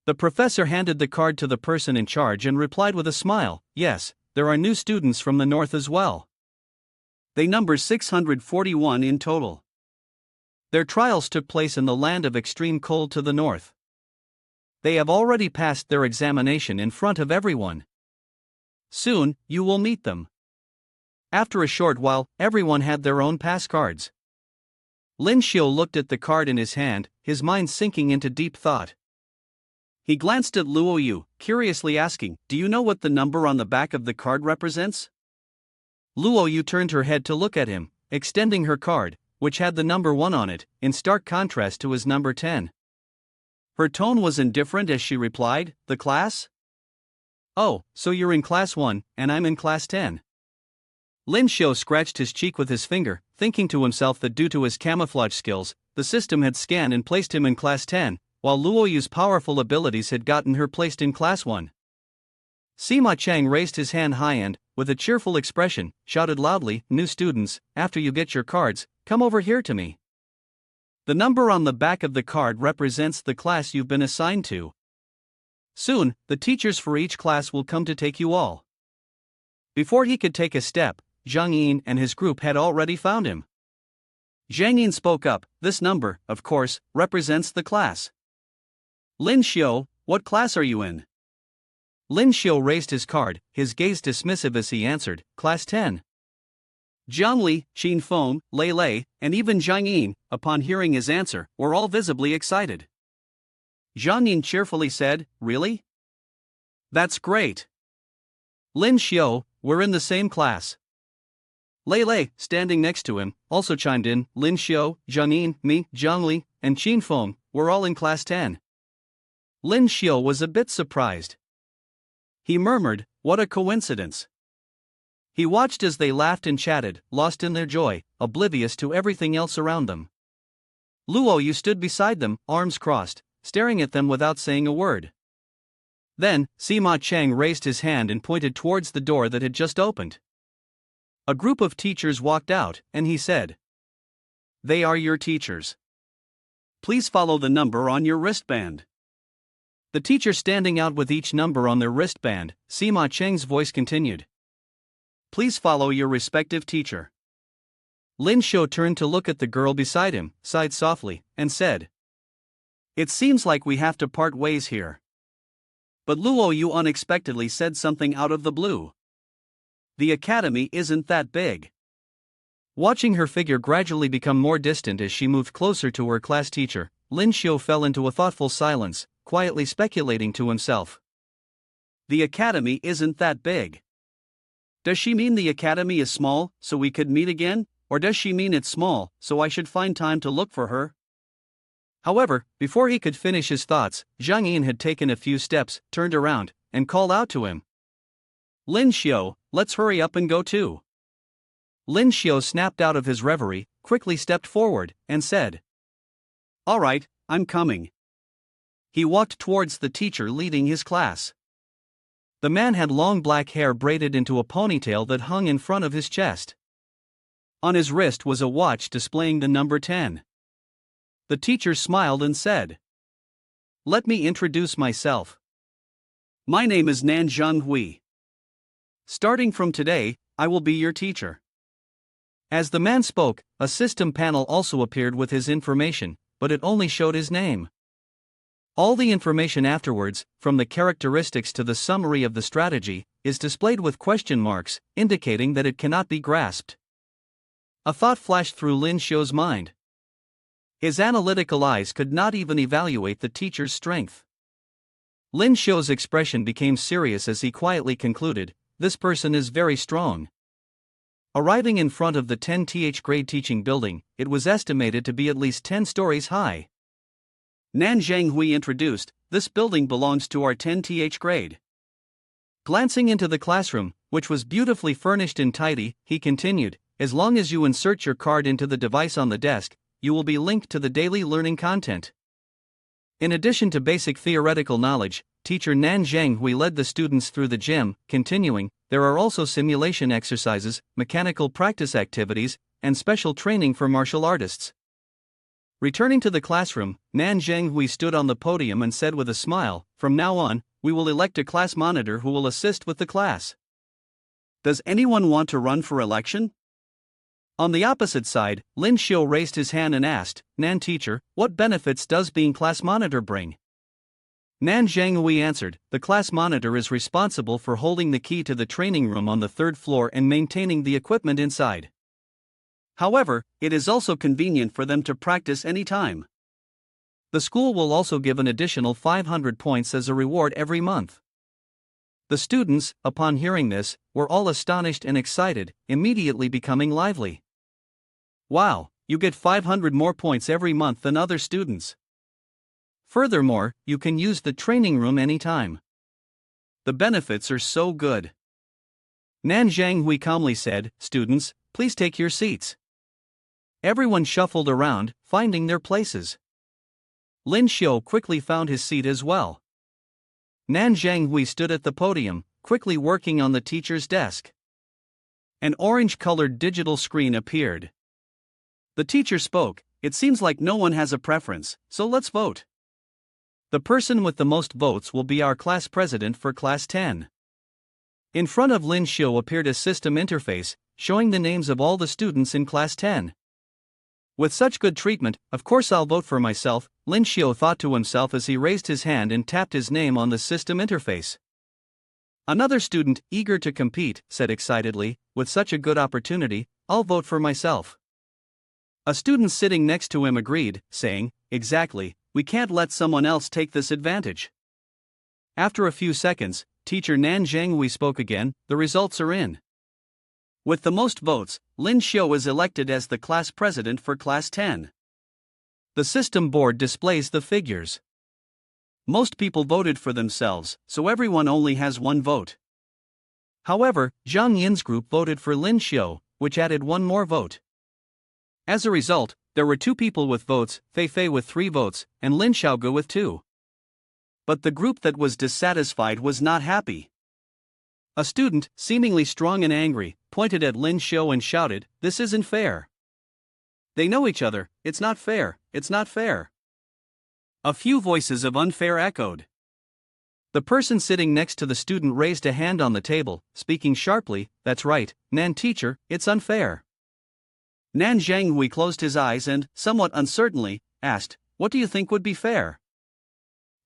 The professor handed the card to the person in charge and replied with a smile, yes, there are new students from the north as well. They number 641 in total. Their trials took place in the land of extreme cold to the north. They have already passed their examination in front of everyone. Soon, you will meet them. After a short while, everyone had their own pass cards. Lyn Shio looked at the card in his hand, his mind sinking into deep thought. He glanced at Luo Yu, curiously asking, "Do you know what the number on the back of the card represents?" Luo Yu turned her head to look at him, extending her card, which had the number 1 on it, in stark contrast to his number 10. Her tone was indifferent as she replied, "The class?" "Oh, so you're in class 1, and I'm in class 10. Lyn Shio scratched his cheek with his finger, thinking to himself that due to his camouflage skills, the system had scanned and placed him in class 10, while Luo Yu's powerful abilities had gotten her placed in class 1. Sima Chang raised his hand high and, with a cheerful expression, shouted loudly, "New students, after you get your cards, come over here to me. The number on the back of the card represents the class you've been assigned to. Soon, the teachers for each class will come to take you all." Before he could take a step, Zhang Yin and his group had already found him. Zhang Yin spoke up, "This number, of course, represents the class." "Lyn Shio, what class are you in?" Lyn Shio raised his card, his gaze dismissive as he answered, "Class 10. Jiangli, Qin Feng, Lei Lei, and even Zhang Yin, upon hearing his answer, were all visibly excited. Zhang Yin cheerfully said, "Really? That's great. Lyn Shio, we're in the same class." Lei Lei, standing next to him, also chimed in, "Lyn Shio, Zhang Yin, me, Jiangli, and Qin Feng, we're all in class 10. Lyn Shio was a bit surprised. He murmured, "What a coincidence." He watched as they laughed and chatted, lost in their joy, oblivious to everything else around them. Luo Yu stood beside them, arms crossed, staring at them without saying a word. Then, Sima Chang raised his hand and pointed towards the door that had just opened. A group of teachers walked out, and he said, "They are your teachers. Please follow the number on your wristband." The teacher standing out with each number on their wristband, Sima Chang's voice continued, "Please follow your respective teacher." Lyn Shio turned to look at the girl beside him, sighed softly, and said, "It seems like we have to part ways here." But Luo Yu unexpectedly said something out of the blue. "The academy isn't that big." Watching her figure gradually become more distant as she moved closer to her class teacher, Lyn Shio fell into a thoughtful silence, quietly speculating to himself. "The academy isn't that big. Does she mean the academy is small, so we could meet again, or does she mean it's small, so I should find time to look for her?" However, before he could finish his thoughts, Zhang Yin had taken a few steps, turned around, and called out to him, "Lyn Shio, let's hurry up and go too." Lyn Shio snapped out of his reverie, quickly stepped forward, and said, "All right, I'm coming." He walked towards the teacher leading his class. The man had long black hair braided into a ponytail that hung in front of his chest. On his wrist was a watch displaying the number 10. The teacher smiled and said, "Let me introduce myself. My name is Nan Zhenghui. Starting from today, I will be your teacher." As the man spoke, a system panel also appeared with his information, but it only showed his name. All the information afterwards, from the characteristics to the summary of the strategy, is displayed with question marks, indicating that it cannot be grasped. A thought flashed through Lyn Shio's mind. His analytical eyes could not even evaluate the teacher's strength. Lyn Shio's expression became serious as he quietly concluded, "This person is very strong." Arriving in front of the 10th grade teaching building, it was estimated to be at least 10 stories high. Nan Zhenghui introduced, "This building belongs to our 10th grade." Glancing into the classroom, which was beautifully furnished and tidy, he continued, as long as you insert your card into the device on the desk, you will be linked to the daily learning content. In addition to basic theoretical knowledge, teacher Nan Zhenghui led the students through the gym, continuing, there are also simulation exercises, mechanical practice activities, and special training for martial artists. Returning to the classroom, Nan Zhenghui stood on the podium and said with a smile, from now on, we will elect a class monitor who will assist with the class. Does anyone want to run for election? On the opposite side, Lyn Shio raised his hand and asked, Nan teacher, what benefits does being class monitor bring? Nan Zhenghui answered, the class monitor is responsible for holding the key to the training room on the third floor and maintaining the equipment inside. However, it is also convenient for them to practice anytime. The school will also give an additional 500 points as a reward every month. The students, upon hearing this, were all astonished and excited, immediately becoming lively. Wow, you get 500 more points every month than other students. Furthermore, you can use the training room anytime. The benefits are so good. Nan Zhenghui calmly said, students, please take your seats. Everyone shuffled around, finding their places. Lyn Shio quickly found his seat as well. Nan Zhenghui stood at the podium, quickly working on the teacher's desk. An orange-colored digital screen appeared. The teacher spoke, it seems like no one has a preference, so let's vote. The person with the most votes will be our class president for Class 10. In front of Lyn Shio appeared a system interface, showing the names of all the students in Class 10. With such good treatment, of course I'll vote for myself, Lyn Shio thought to himself as he raised his hand and tapped his name on the system interface. Another student, eager to compete, said excitedly, with such a good opportunity, I'll vote for myself. A student sitting next to him agreed, saying, exactly, we can't let someone else take this advantage. After a few seconds, teacher Nan Zhenghui spoke again, the results are in. With the most votes, Lyn Shio is elected as the class president for Class 10. The system board displays the figures. Most people voted for themselves, so everyone only has one vote. However, Zhang Yin's group voted for Lyn Shio, which added one more vote. As a result, there were 2 people with votes, Fei Fei with 3 votes, and Lin Xiaoge with 2. But the group that was dissatisfied was not happy. A student, seemingly strong and angry, pointed at Lyn Shio and shouted, this isn't fair. They know each other, it's not fair, it's not fair. A few voices of unfair echoed. The person sitting next to the student raised a hand on the table, speaking sharply, that's right, Nan teacher, it's unfair. Nan Zhenghui closed his eyes and, somewhat uncertainly, asked, what do you think would be fair?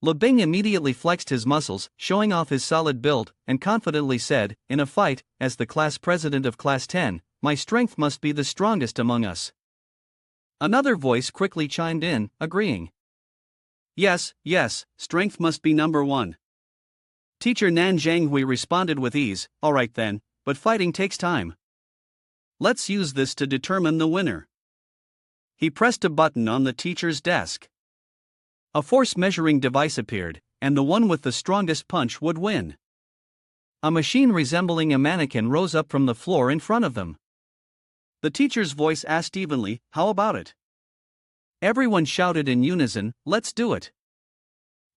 Lu Bing immediately flexed his muscles, showing off his solid build, and confidently said, in a fight, as the class president of Class 10, my strength must be the strongest among us. Another voice quickly chimed in, agreeing. Yes, strength must be number 1. Teacher Nan Zhenghui responded with ease, alright then, but fighting takes time. Let's use this to determine the winner. He pressed a button on the teacher's desk. A force measuring device appeared, and the one with the strongest punch would win. A machine resembling a mannequin rose up from the floor in front of them. The teacher's voice asked evenly, how about it? Everyone shouted in unison, let's do it.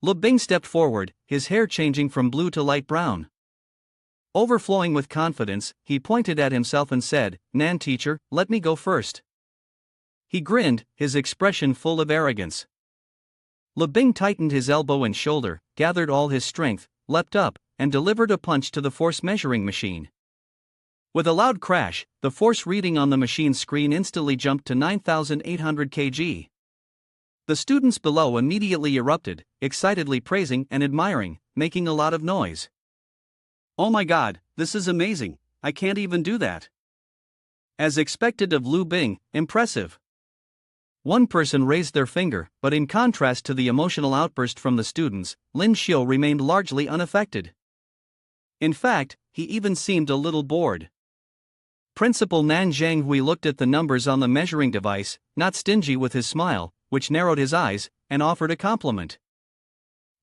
Lu Bing stepped forward, his hair changing from blue to light brown. Overflowing with confidence, he pointed at himself and said, Nan teacher, let me go first. He grinned, his expression full of arrogance. Lu Bing tightened his elbow and shoulder, gathered all his strength, leapt up, and delivered a punch to the force measuring machine. With a loud crash, the force reading on the machine's screen instantly jumped to 9,800 kg. The students below immediately erupted, excitedly praising and admiring, making a lot of noise. Oh my god, this is amazing, I can't even do that. As expected of Lu Bing, impressive. One person raised their finger, but in contrast to the emotional outburst from the students, Lyn Shio remained largely unaffected. In fact, he even seemed a little bored. Principal Nan Zhenghui looked at the numbers on the measuring device, not stingy with his smile, which narrowed his eyes, and offered a compliment.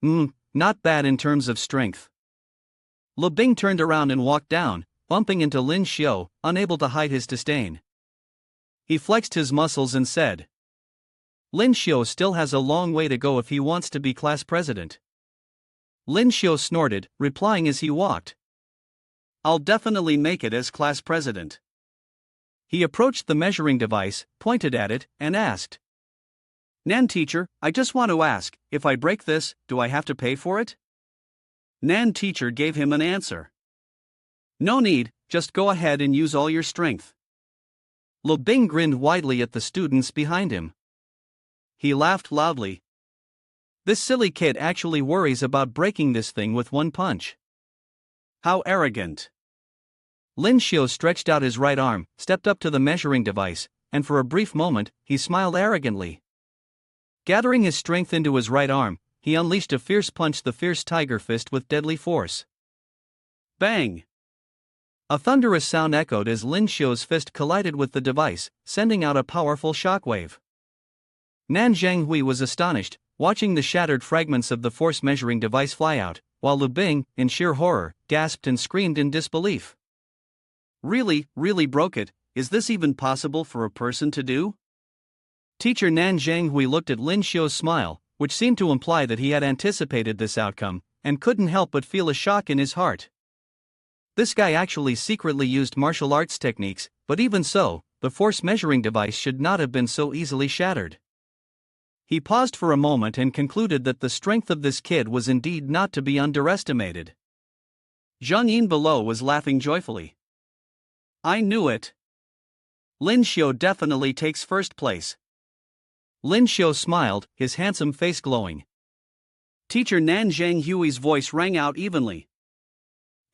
Not bad in terms of strength. Lu Bing turned around and walked down, bumping into Lyn Shio, unable to hide his disdain. He flexed his muscles and said, Lyn Shio still has a long way to go if he wants to be class president. Lyn Shio snorted, replying as he walked, I'll definitely make it as class president. He approached the measuring device, pointed at it, and asked, Nan teacher, I just want to ask, if I break this, do I have to pay for it? Nan teacher gave him an answer. No need, just go ahead and use all your strength. Lo Bing grinned widely at the students behind him. He laughed loudly. This silly kid actually worries about breaking this thing with one punch. How arrogant. Lyn Shio stretched out his right arm, stepped up to the measuring device, and for a brief moment, he smiled arrogantly. Gathering his strength into his right arm, he unleashed a fierce punch, the fierce tiger fist, with deadly force. Bang! A thunderous sound echoed as Lyn Shio's fist collided with the device, sending out a powerful shockwave. Nan Zhanghui was astonished, watching the shattered fragments of the force measuring device fly out, while Lu Bing, in sheer horror, gasped and screamed in disbelief. Really broke it? Is this even possible for a person to do? Teacher Nan Zhanghui looked at Lyn Shio's smile, which seemed to imply that he had anticipated this outcome, and couldn't help but feel a shock in his heart. This guy actually secretly used martial arts techniques, but even so, the force measuring device should not have been so easily shattered. He paused for a moment and concluded that the strength of this kid was indeed not to be underestimated. Zhang Yin below was laughing joyfully. I knew it. Lyn Shio definitely takes first place. Lyn Shio smiled, his handsome face glowing. Teacher Nan Zhanghui's voice rang out evenly.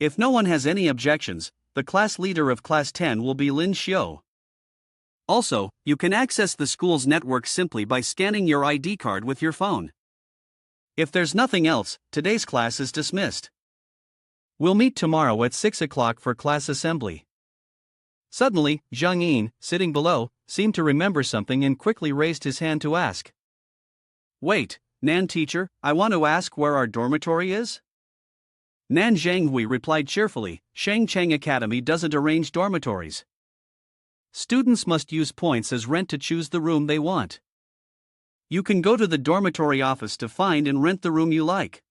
If no one has any objections, the class leader of Class 10 will be Lyn Shio. Also, you can access the school's network simply by scanning your ID card with your phone. If there's nothing else, today's class is dismissed. We'll meet tomorrow at 6 o'clock for class assembly. Suddenly, Zhang Yin, sitting below, seemed to remember something and quickly raised his hand to ask. Wait, Nan teacher, I want to ask where our dormitory is? Nan Zhanghui replied cheerfully, Shangcheng Academy doesn't arrange dormitories. Students must use points as rent to choose the room they want. You can go to the dormitory office to find and rent the room you like.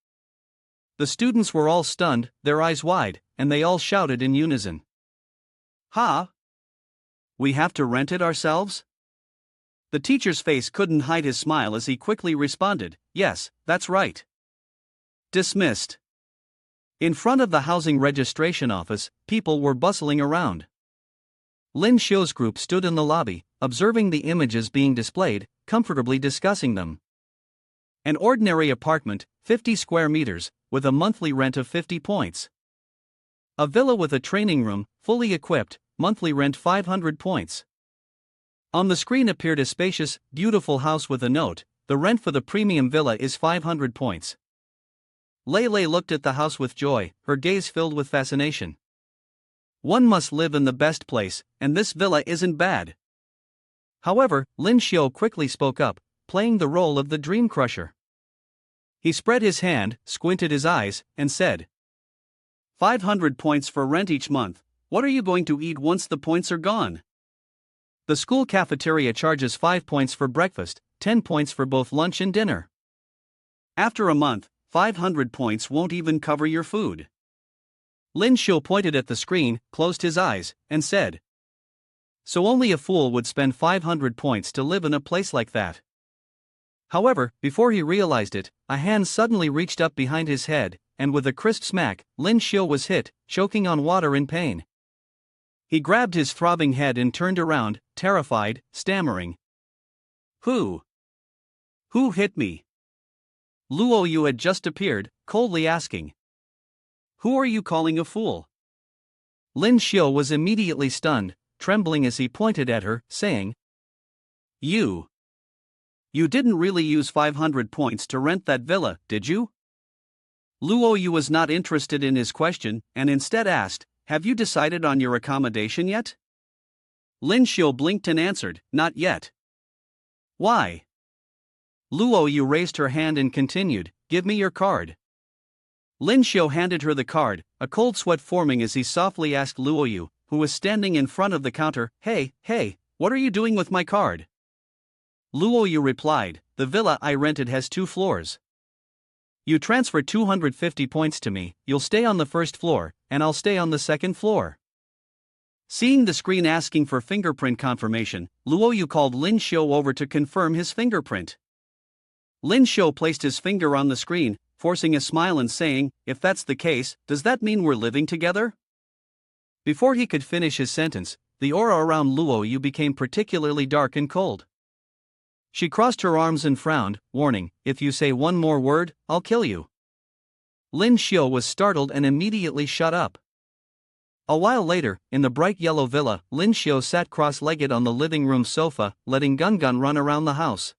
The students were all stunned, their eyes wide, and they all shouted in unison. Ha! We have to rent it ourselves? The teacher's face couldn't hide his smile as he quickly responded, Yes, that's right. Dismissed. In front of the housing registration office, people were bustling around. Lyn Shio's group stood in the lobby, observing the images being displayed, comfortably discussing them. An ordinary apartment, 50 square meters, with a monthly rent of 50 points. A villa with a training room, fully equipped, monthly rent 500 points. On the screen appeared a spacious, beautiful house with a note, the rent for the premium villa is 500 points. Lei looked at the house with joy, her gaze filled with fascination. One must live in the best place, and this villa isn't bad. However, Lyn Shio quickly spoke up, playing the role of the dream crusher. He spread his hand, squinted his eyes, and said, 500 points for rent each month. What are you going to eat once the points are gone? The school cafeteria charges 5 points for breakfast, 10 points for both lunch and dinner. After a month, 500 points won't even cover your food. Lyn Shio pointed at the screen, closed his eyes, and said, So only a fool would spend 500 points to live in a place like that. However, before he realized it, a hand suddenly reached up behind his head, and with a crisp smack, Lyn Shio was hit, choking on water in pain. He grabbed his throbbing head and turned around, terrified, stammering. Who hit me? Luo Yu had just appeared, coldly asking. Who are you calling a fool? Lyn Shio was immediately stunned, trembling as he pointed at her, saying, You didn't really use 500 points to rent that villa, did you? Luo Yu was not interested in his question, and instead asked, Have you decided on your accommodation yet? Lyn Shio blinked and answered, Not yet. Why? Luo Yu raised her hand and continued, Give me your card. Lyn Shio handed her the card, a cold sweat forming as he softly asked Luo Yu, who was standing in front of the counter, Hey, what are you doing with my card? Luoyu replied, the villa I rented has 2 floors. You transfer 250 points to me, you'll stay on the first floor, and I'll stay on the second floor. Seeing the screen asking for fingerprint confirmation, Luoyu called Lyn Shio over to confirm his fingerprint. Lyn Shio placed his finger on the screen, forcing a smile and saying, if that's the case, does that mean we're living together? Before he could finish his sentence, the aura around Luoyu became particularly dark and cold. She crossed her arms and frowned, warning, if you say one more word, I'll kill you. Lyn Shio was startled and immediately shut up. A while later, in the bright yellow villa, Lyn Shio sat cross-legged on the living room sofa, letting Gun run around the house.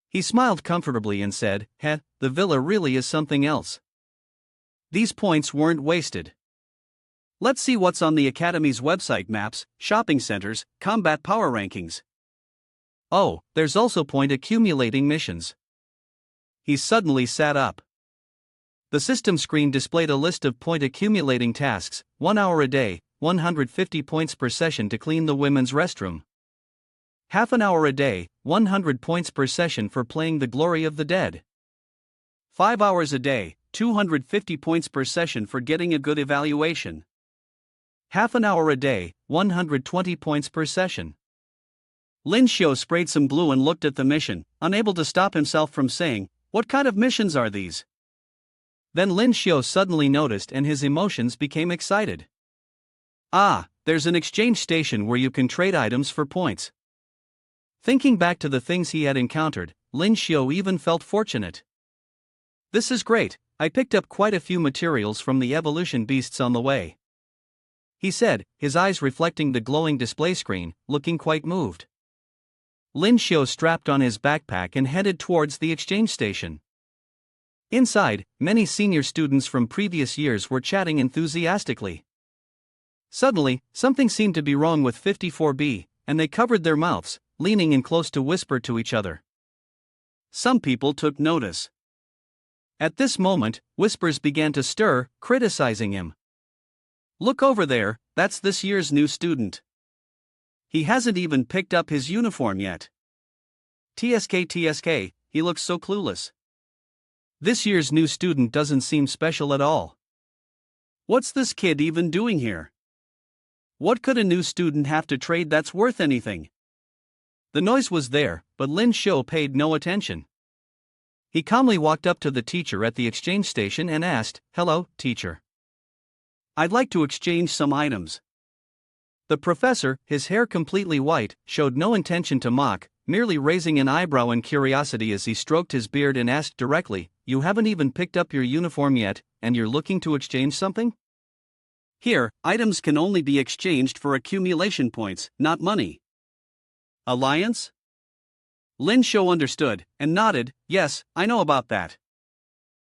He smiled comfortably and said, the villa really is something else. These points weren't wasted. Let's see what's on the Academy's website: maps, shopping centers, combat power rankings. Oh, there's also point accumulating missions. He suddenly sat up. The system screen displayed a list of point accumulating tasks: 1 hour a day, 150 points per session to clean the women's restroom. Half an hour a day, 100 points per session for playing The Glory of the Dead. 5 hours a day, 250 points per session for getting a good evaluation. Half an hour a day, 120 points per session. Lyn Shio sprayed some glue and looked at the mission, unable to stop himself from saying, what kind of missions are these? Then Lyn Shio suddenly noticed and his emotions became excited. Ah, there's an exchange station where you can trade items for points. Thinking back to the things he had encountered, Lyn Shio even felt fortunate. This is great, I picked up quite a few materials from the evolution beasts on the way. He said, his eyes reflecting the glowing display screen, looking quite moved. Lyn Shio strapped on his backpack and headed towards the exchange station. Inside, many senior students from previous years were chatting enthusiastically. Suddenly, something seemed to be wrong with 54B, and they covered their mouths, leaning in close to whisper to each other. Some people took notice. At this moment, whispers began to stir, criticizing him. Look over there, that's this year's new student. He hasn't even picked up his uniform yet. TSK, he looks so clueless. This year's new student doesn't seem special at all. What's this kid even doing here? What could a new student have to trade that's worth anything? The noise was there, but Lyn Shio paid no attention. He calmly walked up to the teacher at the exchange station and asked, hello, teacher. I'd like to exchange some items. The professor, his hair completely white, showed no intention to mock, merely raising an eyebrow in curiosity as he stroked his beard and asked directly, you haven't even picked up your uniform yet, and you're looking to exchange something? Here, items can only be exchanged for accumulation points, not money. Alliance? Lyn Shio understood, and nodded, yes, I know about that.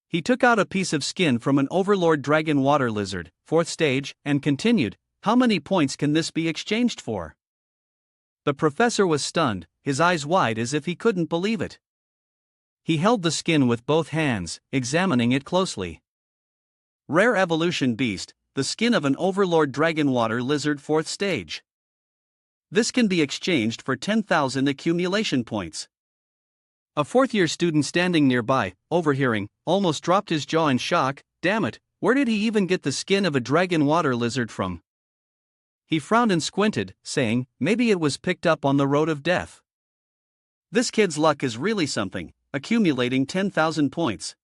He took out a piece of skin from an overlord dragon water lizard, 4th stage, and continued, how many points can this be exchanged for? The professor was stunned, his eyes wide as if he couldn't believe it. He held the skin with both hands, examining it closely. Rare evolution beast, the skin of an overlord dragon water lizard 4th stage. This can be exchanged for 10,000 accumulation points. A 4th-year student standing nearby, overhearing, almost dropped his jaw in shock. Damn it, where did he even get the skin of a dragon water lizard from? He frowned and squinted, saying, maybe it was picked up on the road of death. This kid's luck is really something, accumulating 10,000 points.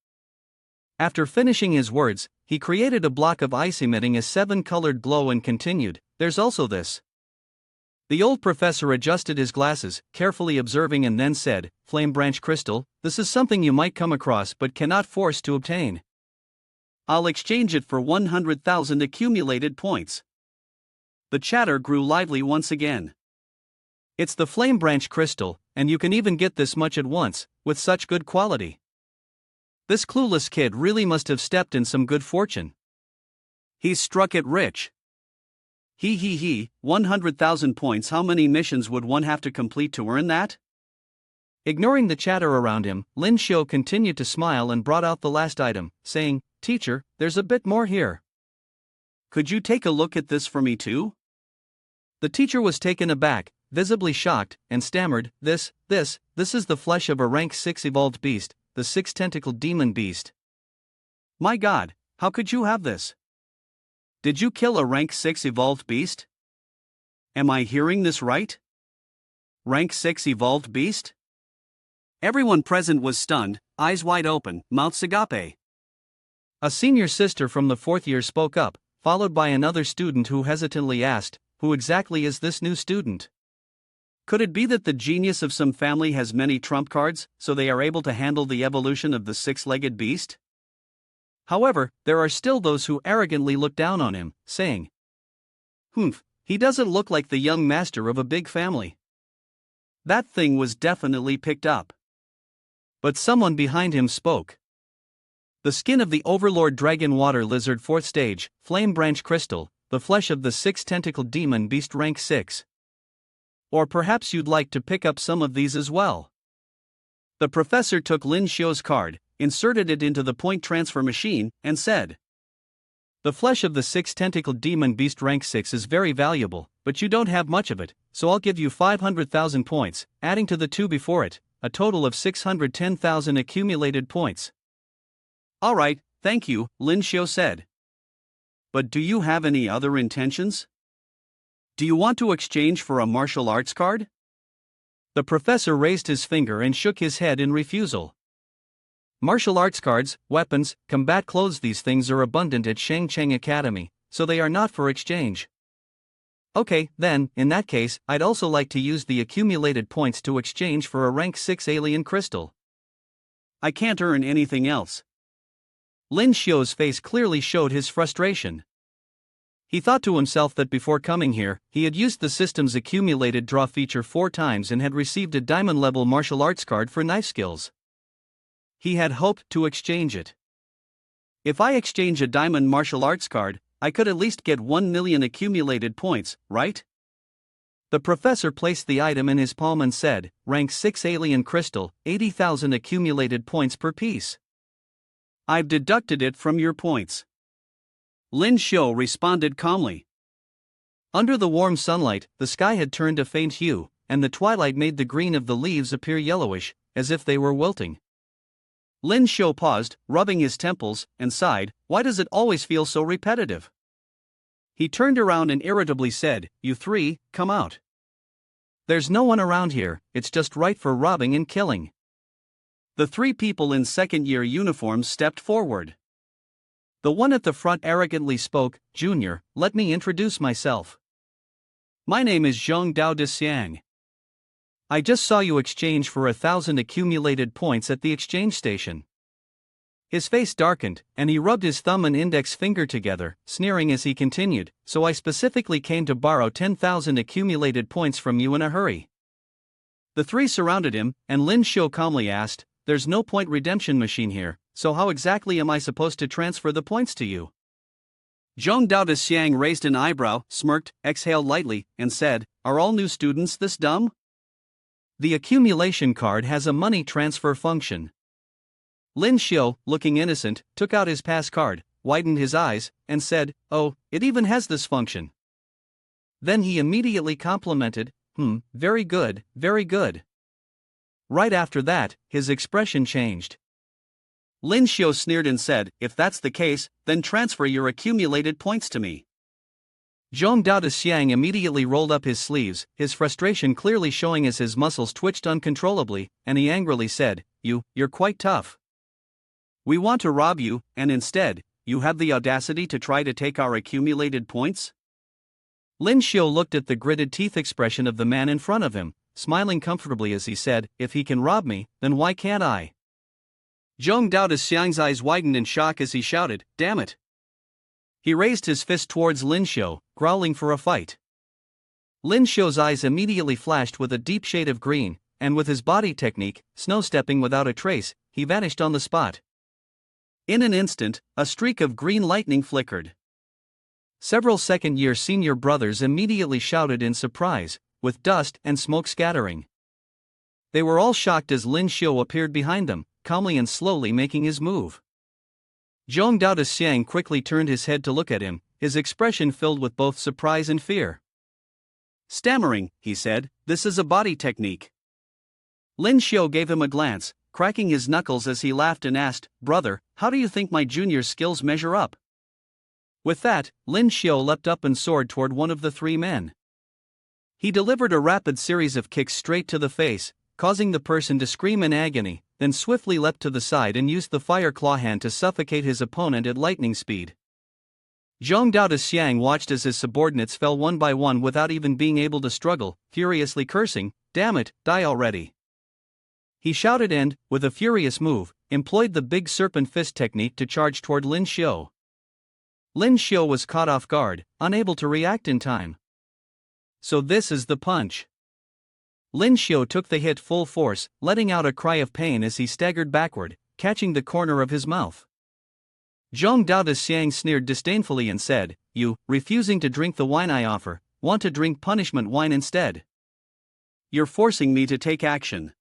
After finishing his words, he created a block of ice emitting a 7-colored glow and continued, there's also this. The old professor adjusted his glasses, carefully observing, and then said, flame branch crystal, this is something you might come across but cannot force to obtain. I'll exchange it for 100,000 accumulated points. The chatter grew lively once again. It's the flame branch crystal, and you can even get this much at once, with such good quality. This clueless kid really must have stepped in some good fortune. He's struck it rich. 100,000 points. How many missions would one have to complete to earn that? Ignoring the chatter around him, Lyn Shio continued to smile and brought out the last item, saying, teacher, there's a bit more here. Could you take a look at this for me too? The teacher was taken aback, visibly shocked, and stammered, This is the flesh of a rank 6 evolved beast, the 6-tentacled demon beast. My god, how could you have this? Did you kill a rank 6 evolved beast? Am I hearing this right? Rank 6 evolved beast? Everyone present was stunned, eyes wide open, mouths agape. A senior sister from the 4th year spoke up, followed by another student who hesitantly asked, Who exactly is this new student? Could it be that the genius of some family has many trump cards, so they are able to handle the evolution of the 6-legged beast? However, there are still those who arrogantly look down on him, saying, Humph, he doesn't look like the young master of a big family. That thing was definitely picked up. But someone behind him spoke. The skin of the Overlord Dragon Water Lizard 4th stage, Flame Branch Crystal, the flesh of the 6-tentacled demon beast rank 6. Or perhaps you'd like to pick up some of these as well. The professor took Lyn Shio's card, inserted it into the point transfer machine, and said, The flesh of the 6-tentacled demon beast rank 6 is very valuable, but you don't have much of it, so I'll give you 500,000 points, adding to the 2 before it, a total of 610,000 accumulated points. Alright, thank you, Lyn Shio said. But do you have any other intentions? Do you want to exchange for a martial arts card? The professor raised his finger and shook his head in refusal. Martial arts cards, weapons, combat clothes, these things are abundant at Shangcheng Academy, so they are not for exchange. Okay, then, in that case, I'd also like to use the accumulated points to exchange for a rank 6 alien crystal. I can't earn anything else. Lyn Shio's face clearly showed his frustration. He thought to himself that before coming here, he had used the system's accumulated draw feature 4 times and had received a diamond-level martial arts card for knife skills. He had hoped to exchange it. If I exchange a diamond martial arts card, I could at least get 1 million accumulated points, right? The professor placed the item in his palm and said, Rank 6 alien crystal, 80,000 accumulated points per piece. I've deducted it from your points. Lyn Shio responded calmly. Under the warm sunlight, the sky had turned a faint hue, and the twilight made the green of the leaves appear yellowish, as if they were wilting. Lyn Shio paused, rubbing his temples, and sighed, Why does it always feel so repetitive? He turned around and irritably said, You 3, come out. There's no one around here, it's just right for robbing and killing. The 3 people in 2nd year uniforms stepped forward. The one at the front arrogantly spoke, Junior, let me introduce myself. My name is Zhong Dao de Xiang. I just saw you exchange for 1,000 accumulated points at the exchange station. His face darkened, and he rubbed his thumb and index finger together, sneering as he continued, So I specifically came to borrow 10,000 accumulated points from you in a hurry. The 3 surrounded him, and Lyn Shio calmly asked, There's no point redemption machine here, so how exactly am I supposed to transfer the points to you? Zhong Dao de Xiang raised an eyebrow, smirked, exhaled lightly, and said, Are all new students this dumb? The accumulation card has a money transfer function. Lyn Shio, looking innocent, took out his pass card, widened his eyes, and said, Oh, it even has this function. Then he immediately complimented, very good, very good. Right after that, his expression changed. Lyn Shio sneered and said, If that's the case, then transfer your accumulated points to me. Zhong Dao de Xiang immediately rolled up his sleeves, his frustration clearly showing as his muscles twitched uncontrollably, and he angrily said, You're quite tough. We want to rob you, and instead, you have the audacity to try to take our accumulated points? Lyn Shio looked at the gritted teeth expression of the man in front of him, smiling comfortably as he said, If he can rob me, then why can't I? Zhong Dao de Xiang's eyes widened in shock as he shouted, Damn it! He raised his fist towards Lyn Shio, growling for a fight. Lyn Shio's eyes immediately flashed with a deep shade of green, and with his body technique, snow-stepping without a trace, he vanished on the spot. In an instant, a streak of green lightning flickered. Several second-year senior brothers immediately shouted in surprise, with dust and smoke scattering. They were all shocked as Lyn Shio appeared behind them, calmly and slowly making his move. Zhong Dao de Xiang quickly turned his head to look at him, his expression filled with both surprise and fear. Stammering, he said, "This is a body technique." Lyn Shio gave him a glance, cracking his knuckles as he laughed and asked, "Brother, how do you think my junior's skills measure up?" With that, Lyn Shio leapt up and soared toward one of the three men. He delivered a rapid series of kicks straight to the face, causing the person to scream in agony, then swiftly leapt to the side and used the fire claw hand to suffocate his opponent at lightning speed. Zhong Dao de Xiang watched as his subordinates fell one by one without even being able to struggle, furiously cursing, "Damn it, die already!" He shouted and, with a furious move, employed the big serpent fist technique to charge toward Lyn Shio. Lyn Shio was caught off guard, unable to react in time. So this is the punch. Lyn Shio took the hit full force, letting out a cry of pain as he staggered backward, catching the corner of his mouth. Zhong Dao de Xiang sneered disdainfully and said, "You, refusing to drink the wine I offer, want to drink punishment wine instead. You're forcing me to take action.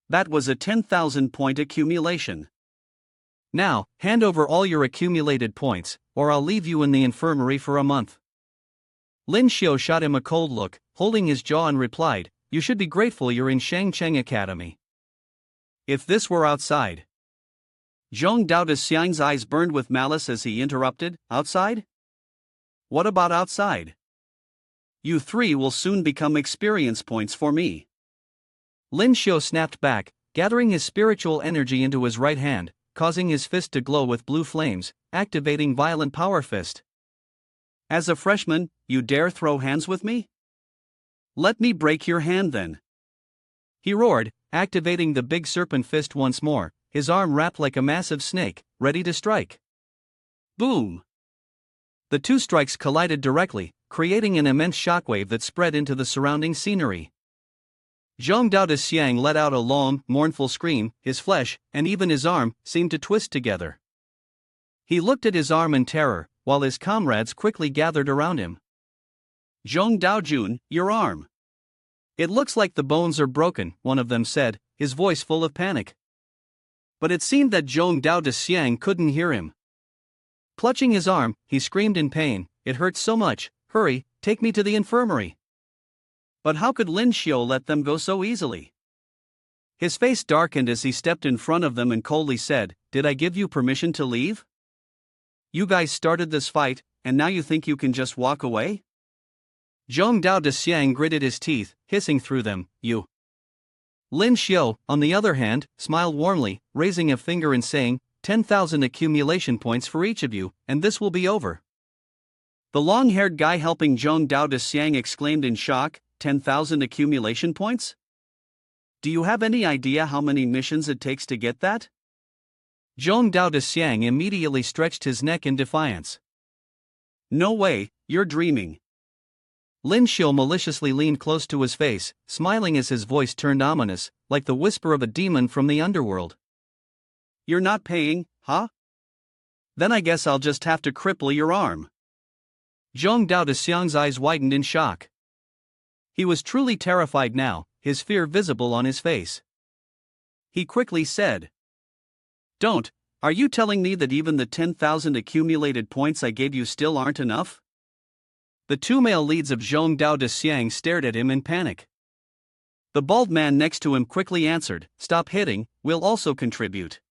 That was a 10,000 point accumulation. Now, hand over all your accumulated points, or I'll leave you in the infirmary for a month." Lyn Shio shot him a cold look, holding his jaw, and replied, "You should be grateful you're in Shangcheng Academy. If this were outside." Zhong Dao de Xiang's eyes burned with malice as he interrupted, "Outside? What about outside? You three will soon become experience points for me." Lyn Shio snapped back, gathering his spiritual energy into his right hand, causing his fist to glow with blue flames, activating Violent Power Fist. "As a freshman, you dare throw hands with me? Let me break your hand then." He roared, activating the big serpent fist once more, his arm wrapped like a massive snake, ready to strike. Boom! The two strikes collided directly, creating an immense shockwave that spread into the surrounding scenery. Zhong Dao de Xiang let out a long, mournful scream, his flesh, and even his arm, seemed to twist together. He looked at his arm in terror, while his comrades quickly gathered around him. "Zhong Daojun, your arm. It looks like the bones are broken," one of them said, his voice full of panic. But it seemed that Zhong Dao de Xiang couldn't hear him. Clutching his arm, he screamed in pain, "It hurts so much, hurry, take me to the infirmary." But how could Lyn Shio let them go so easily? His face darkened as he stepped in front of them and coldly said, "Did I give you permission to leave? You guys started this fight, and now you think you can just walk away?" Zhong Dao de Xiang gritted his teeth, hissing through them, "You." Lyn Shio, on the other hand, smiled warmly, raising a finger and saying, 10,000 accumulation points for each of you, and this will be over." The long-haired guy helping Zhong Dao de Xiang exclaimed in shock, 10,000 accumulation points? Do you have any idea how many missions it takes to get that? Zhong Dao de Xiang immediately stretched his neck in defiance. "No way, you're dreaming." Lyn Shio maliciously leaned close to his face, smiling as his voice turned ominous, like the whisper of a demon from the underworld. "You're not paying, huh? Then I guess I'll just have to cripple your arm." Zhong Dao de Xiang's eyes widened in shock. He was truly terrified now, his fear visible on his face. He quickly said, "Don't, are you telling me that even the 10,000 accumulated points I gave you still aren't enough?" The two male leads of Zhong Dao de Xiang stared at him in panic. The bald man next to him quickly answered, "Stop hitting, we'll also contribute."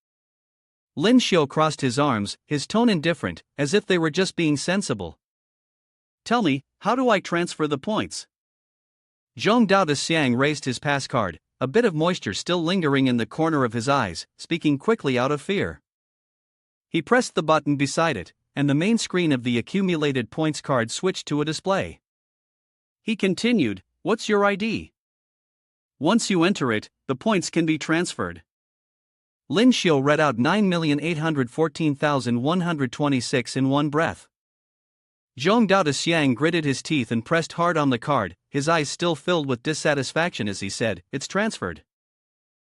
Lyn Shio crossed his arms, his tone indifferent, as if they were just being sensible. "Tell me, how do I transfer the points?" Zhong Dao de Xiang raised his pass card, a bit of moisture still lingering in the corner of his eyes, speaking quickly out of fear. He pressed the button beside it, and the main screen of the accumulated points card switched to a display. He continued, "What's your ID? Once you enter it, the points can be transferred." Lyn Shio read out 9,814,126 in one breath. Zhong Dao de Xiang gritted his teeth and pressed hard on the card, his eyes still filled with dissatisfaction as he said, "It's transferred."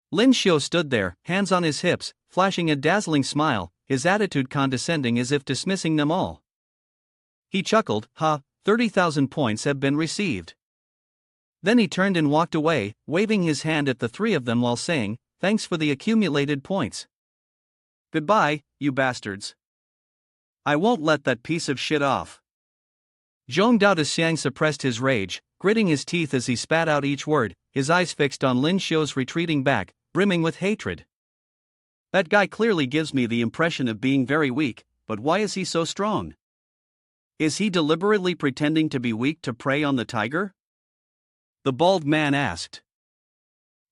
Lyn Shio stood there, hands on his hips, flashing a dazzling smile, his attitude condescending as if dismissing them all. He chuckled, 30,000 points have been received." Then he turned and walked away, waving his hand at the three of them while saying, "Thanks for the accumulated points. Goodbye, you bastards. I won't let that piece of shit off." Zhong Dao de Xiang suppressed his rage, gritting his teeth as he spat out each word, his eyes fixed on Lyn Shio's retreating back, brimming with hatred. That guy clearly gives me the impression of being very weak, but why is he so strong? Is he deliberately pretending to be weak to prey on the tiger? The bald man asked.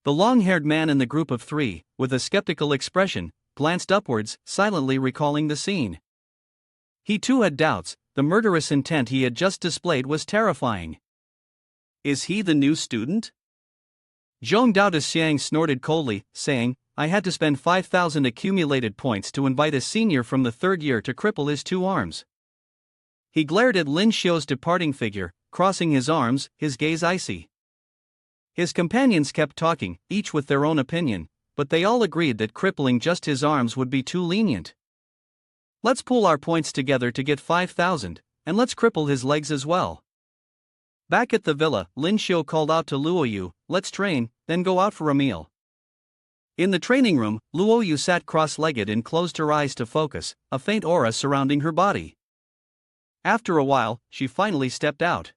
The long-haired man in the group of three, with a skeptical expression, glanced upwards, silently recalling the scene. He too had doubts. The murderous intent he had just displayed was terrifying. Is he the new student? Zhong Dao de Xiang snorted coldly, saying, I had to spend 5,000 accumulated points to invite a senior from the third year to cripple his two arms. He glared at Lyn Shio's departing figure, crossing his arms, his gaze icy. His companions kept talking, each with their own opinion, but they all agreed that crippling just his arms would be too lenient. Let's pool our points together to get 5,000, and let's cripple his legs as well. Back at the villa, Lyn Shio called out to Luoyu, let's train, then go out for a meal. In the training room, Luoyu sat cross-legged and closed her eyes to focus, a faint aura surrounding her body. After a while, she finally stepped out.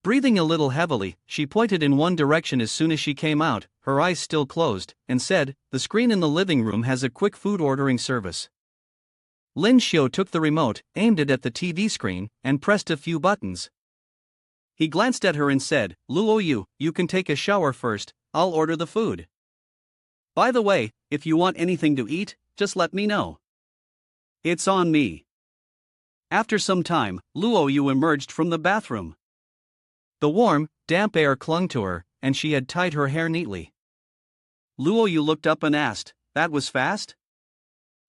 Breathing a little heavily, she pointed in one direction as soon as she came out, her eyes still closed, and said, the screen in the living room has a quick food ordering service. Lyn Shio took the remote, aimed it at the TV screen, and pressed a few buttons. He glanced at her and said, Luoyu, you can take a shower first, I'll order the food. By the way, if you want anything to eat, just let me know. It's on me. After some time, Luoyu emerged from the bathroom. The warm, damp air clung to her, and she had tied her hair neatly. Luoyu looked up and asked, that was fast?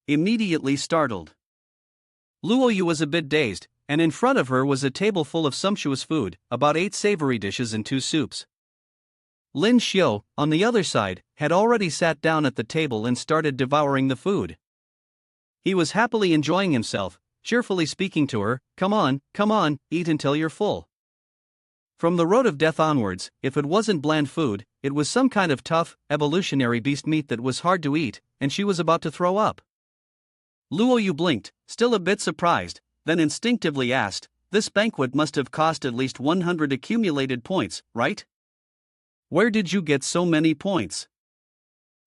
Immediately startled. Luoyu was a bit dazed, and in front of her was a table full of sumptuous food, about 8 savory dishes and 2 soups. Lyn Shio, on the other side, had already sat down at the table and started devouring the food. He was happily enjoying himself, cheerfully speaking to her, come on, eat until you're full. From the road of death onwards, if it wasn't bland food, it was some kind of tough, evolutionary beast meat that was hard to eat, and she was about to throw up. Luoyu blinked, still a bit surprised, then instinctively asked, this banquet must have cost at least 100 accumulated points, right? Where did you get so many points?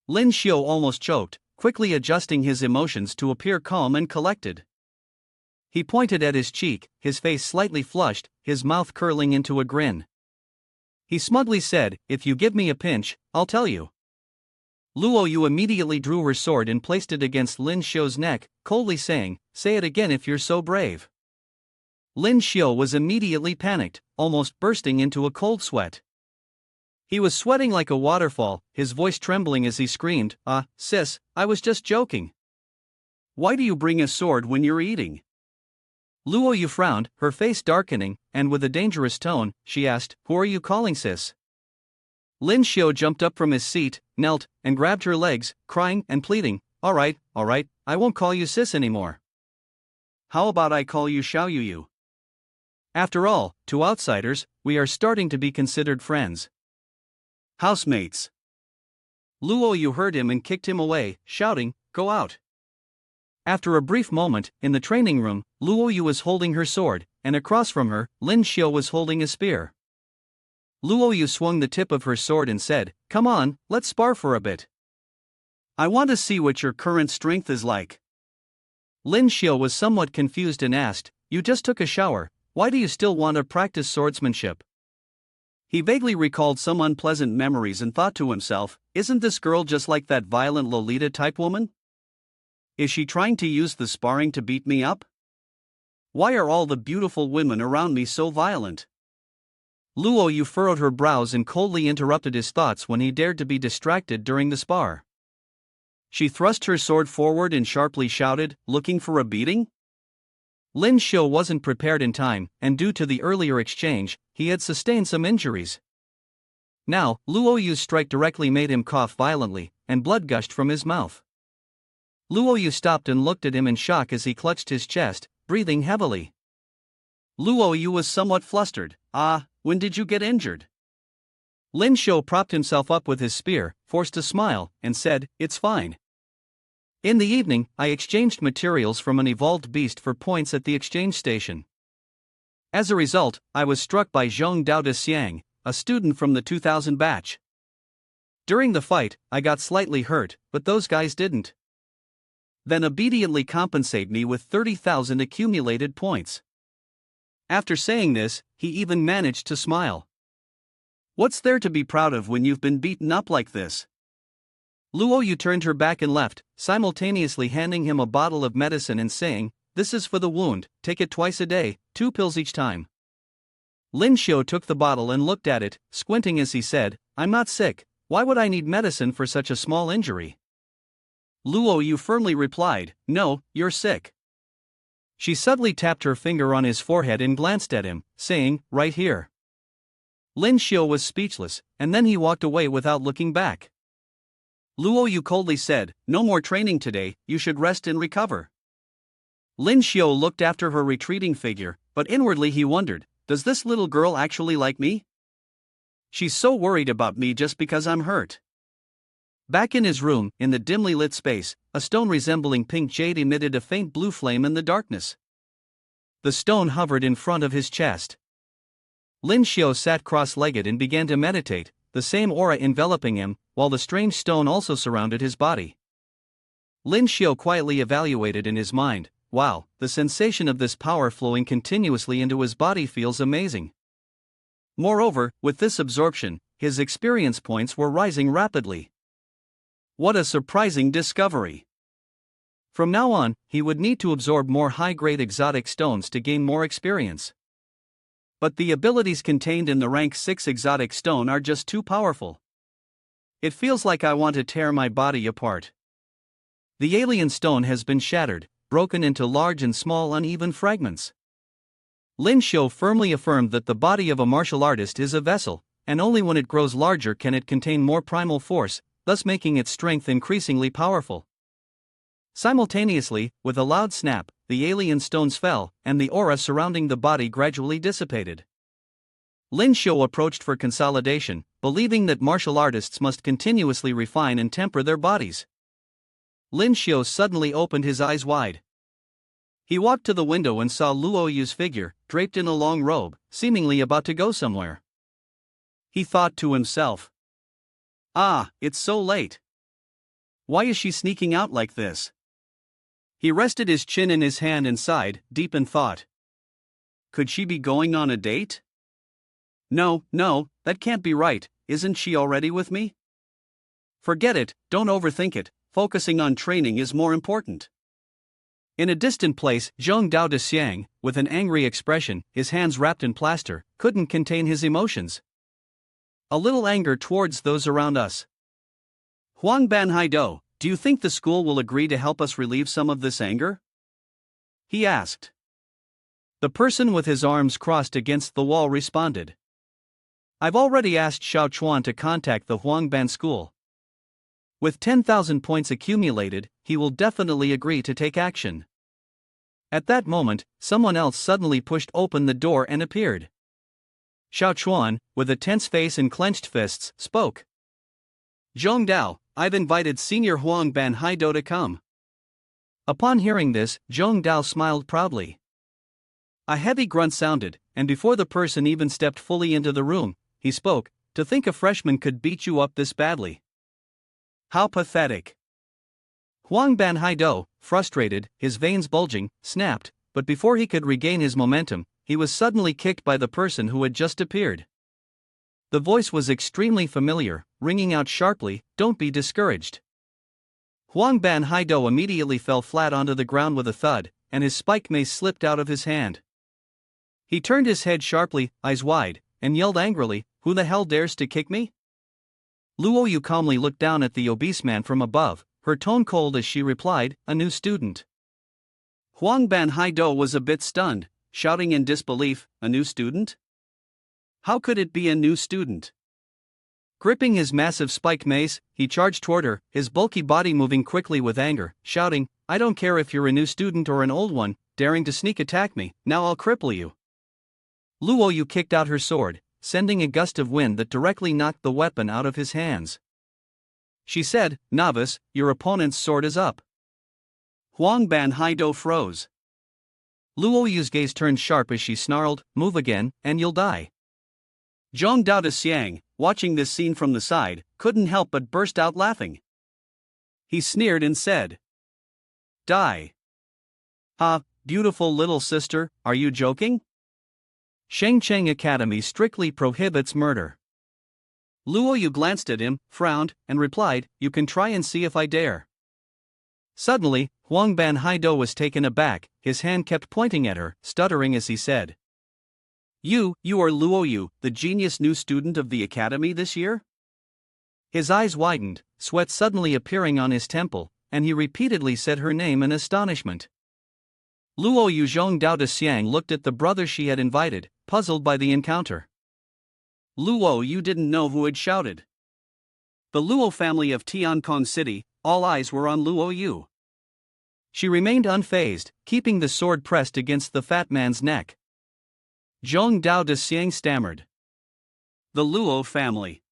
Lyn Shio almost choked, quickly adjusting his emotions to appear calm and collected. He pointed at his cheek, his face slightly flushed, his mouth curling into a grin. He smugly said, if you give me a pinch, I'll tell you. Luoyu immediately drew her sword and placed it against Lyn Shio's neck, coldly saying, say it again if you're so brave. Lyn Shio was immediately panicked, almost bursting into a cold sweat. He was sweating like a waterfall, his voice trembling as he screamed, sis, I was just joking. Why do you bring a sword when you're eating? Luoyu frowned, her face darkening, and with a dangerous tone, she asked, who are you calling sis? Lyn Shio jumped up from his seat, knelt, and grabbed her legs, crying and pleading, all right, I won't call you sis anymore. How about I call you Xiao Yu? After all, to outsiders, we are starting to be considered friends. Housemates. Luoyu heard him and kicked him away, shouting, go out. After a brief moment, in the training room, Luoyu was holding her sword, and across from her, Lyn Shio was holding a spear. Luoyu swung the tip of her sword and said, come on, let's spar for a bit. I want to see what your current strength is like. Lyn Shio was somewhat confused and asked, you just took a shower, why do you still want to practice swordsmanship? He vaguely recalled some unpleasant memories and thought to himself, isn't this girl just like that violent Lolita-type woman? Is she trying to use the sparring to beat me up? Why are all the beautiful women around me so violent? Luoyu furrowed her brows and coldly interrupted his thoughts when he dared to be distracted during the spar. She thrust her sword forward and sharply shouted, looking for a beating? Lyn Shio wasn't prepared in time, and due to the earlier exchange, he had sustained some injuries. Now, Luoyu's strike directly made him cough violently, and blood gushed from his mouth. Luoyu stopped and looked at him in shock as he clutched his chest, breathing heavily. Luoyu was somewhat flustered. When did you get injured? Lyn Shio propped himself up with his spear, forced a smile, and said, it's fine. In the evening, I exchanged materials from an evolved beast for points at the exchange station. As a result, I was struck by Zhong Dao de Xiang, a student from the 2000 batch. During the fight, I got slightly hurt, but those guys didn't. Then obediently compensate me with 30,000 accumulated points. After saying this, he even managed to smile. What's there to be proud of when you've been beaten up like this? Luo Yu turned her back and left, simultaneously handing him a bottle of medicine and saying, "This is for the wound, take it twice a day, 2 pills each time." Lyn Shio took the bottle and looked at it, squinting as he said, "I'm not sick, why would I need medicine for such a small injury?" Luo Yu firmly replied, "No, you're sick." She subtly tapped her finger on his forehead and glanced at him, saying, "Right here." Lyn Shio was speechless, and then he walked away without looking back. Luo Yu coldly said, "No more training today, you should rest and recover." Lyn Shio looked after her retreating figure, but inwardly he wondered, does this little girl actually like me? She's so worried about me just because I'm hurt. Back in his room, in the dimly lit space, a stone resembling pink jade emitted a faint blue flame in the darkness. The stone hovered in front of his chest. Lyn Shio sat cross-legged and began to meditate, the same aura enveloping him, while the strange stone also surrounded his body. Lyn Shio quietly evaluated in his mind, "Wow, the sensation of this power flowing continuously into his body feels amazing." Moreover, with this absorption, his experience points were rising rapidly. What a surprising discovery! From now on, he would need to absorb more high-grade exotic stones to gain more experience. But the abilities contained in the rank 6 exotic stone are just too powerful. It feels like I want to tear my body apart. The alien stone has been shattered, broken into large and small uneven fragments. Lyn Shio firmly affirmed that the body of a martial artist is a vessel, and only when it grows larger can it contain more primal force, thus making its strength increasingly powerful. Simultaneously, with a loud snap, the alien stones fell, and the aura surrounding the body gradually dissipated. Lyn Shio approached for consolidation, believing that martial artists must continuously refine and temper their bodies. Lyn Shio suddenly opened his eyes wide. He walked to the window and saw Luo Yu's figure, draped in a long robe, seemingly about to go somewhere. He thought to himself, "Ah, it's so late. Why is she sneaking out like this?" He rested his chin in his hand and sighed, deep in thought. Could she be going on a date? No, that can't be right, isn't she already with me? Forget it, don't overthink it, focusing on training is more important. In a distant place, Zhong Dao de Xiang, with an angry expression, his hands wrapped in plaster, couldn't contain his emotions. A little anger towards those around us. "Huang Ban Haido, do you think the school will agree to help us relieve some of this anger?" he asked. The person with his arms crossed against the wall responded. "I've already asked Xiao Chuan to contact the Huang Ban school. With 10,000 points accumulated, he will definitely agree to take action." At that moment, someone else suddenly pushed open the door and appeared. Xiao Chuan, with a tense face and clenched fists, spoke. "Zhong Dao, I've invited Senior Huang Ban Haido to come." Upon hearing this, Zhong Dao smiled proudly. A heavy grunt sounded, and before the person even stepped fully into the room, he spoke, "To think a freshman could beat you up this badly. How pathetic." Huang Ban Haido, frustrated, his veins bulging, snapped, but before he could regain his momentum, he was suddenly kicked by the person who had just appeared. The voice was extremely familiar, ringing out sharply, "Don't be discouraged." Huang Ban Haido immediately fell flat onto the ground with a thud, and his spike mace slipped out of his hand. He turned his head sharply, eyes wide, and yelled angrily, "Who the hell dares to kick me?" Luo Yu calmly looked down at the obese man from above, her tone cold as she replied, "A new student." Huang Ban Haido was a bit stunned, shouting in disbelief, "A new student? How could it be a new student?" Gripping his massive spike mace, he charged toward her, his bulky body moving quickly with anger, shouting, "I don't care if you're a new student or an old one, daring to sneak attack me, now I'll cripple you." Luo Yu kicked out her sword, sending a gust of wind that directly knocked the weapon out of his hands. She said, "Novice, your opponent's sword is up." Huang Ban Haido froze. Luo Yu's gaze turned sharp as she snarled, "Move again, and you'll die." Zhong Dao de Xiang, watching this scene from the side, couldn't help but burst out laughing. He sneered and said, "Die. Ha, beautiful little sister, are you joking? Shengcheng Academy strictly prohibits murder." Luo Yu glanced at him, frowned, and replied, "You can try and see if I dare." Suddenly, Huang Ban Haido was taken aback, his hand kept pointing at her, stuttering as he said, You are Luo Yu, the genius new student of the academy this year?" His eyes widened, sweat suddenly appearing on his temple, and he repeatedly said her name in astonishment. Luo Yu Zhong Dao de Xiang looked at the brother she had invited, puzzled by the encounter. Luo Yu didn't know who had shouted. The Luo family of Tiancong City, all eyes were on Luo Yu. She remained unfazed, keeping the sword pressed against the fat man's neck. Zhong Dao de Xiang stammered. The Luo family.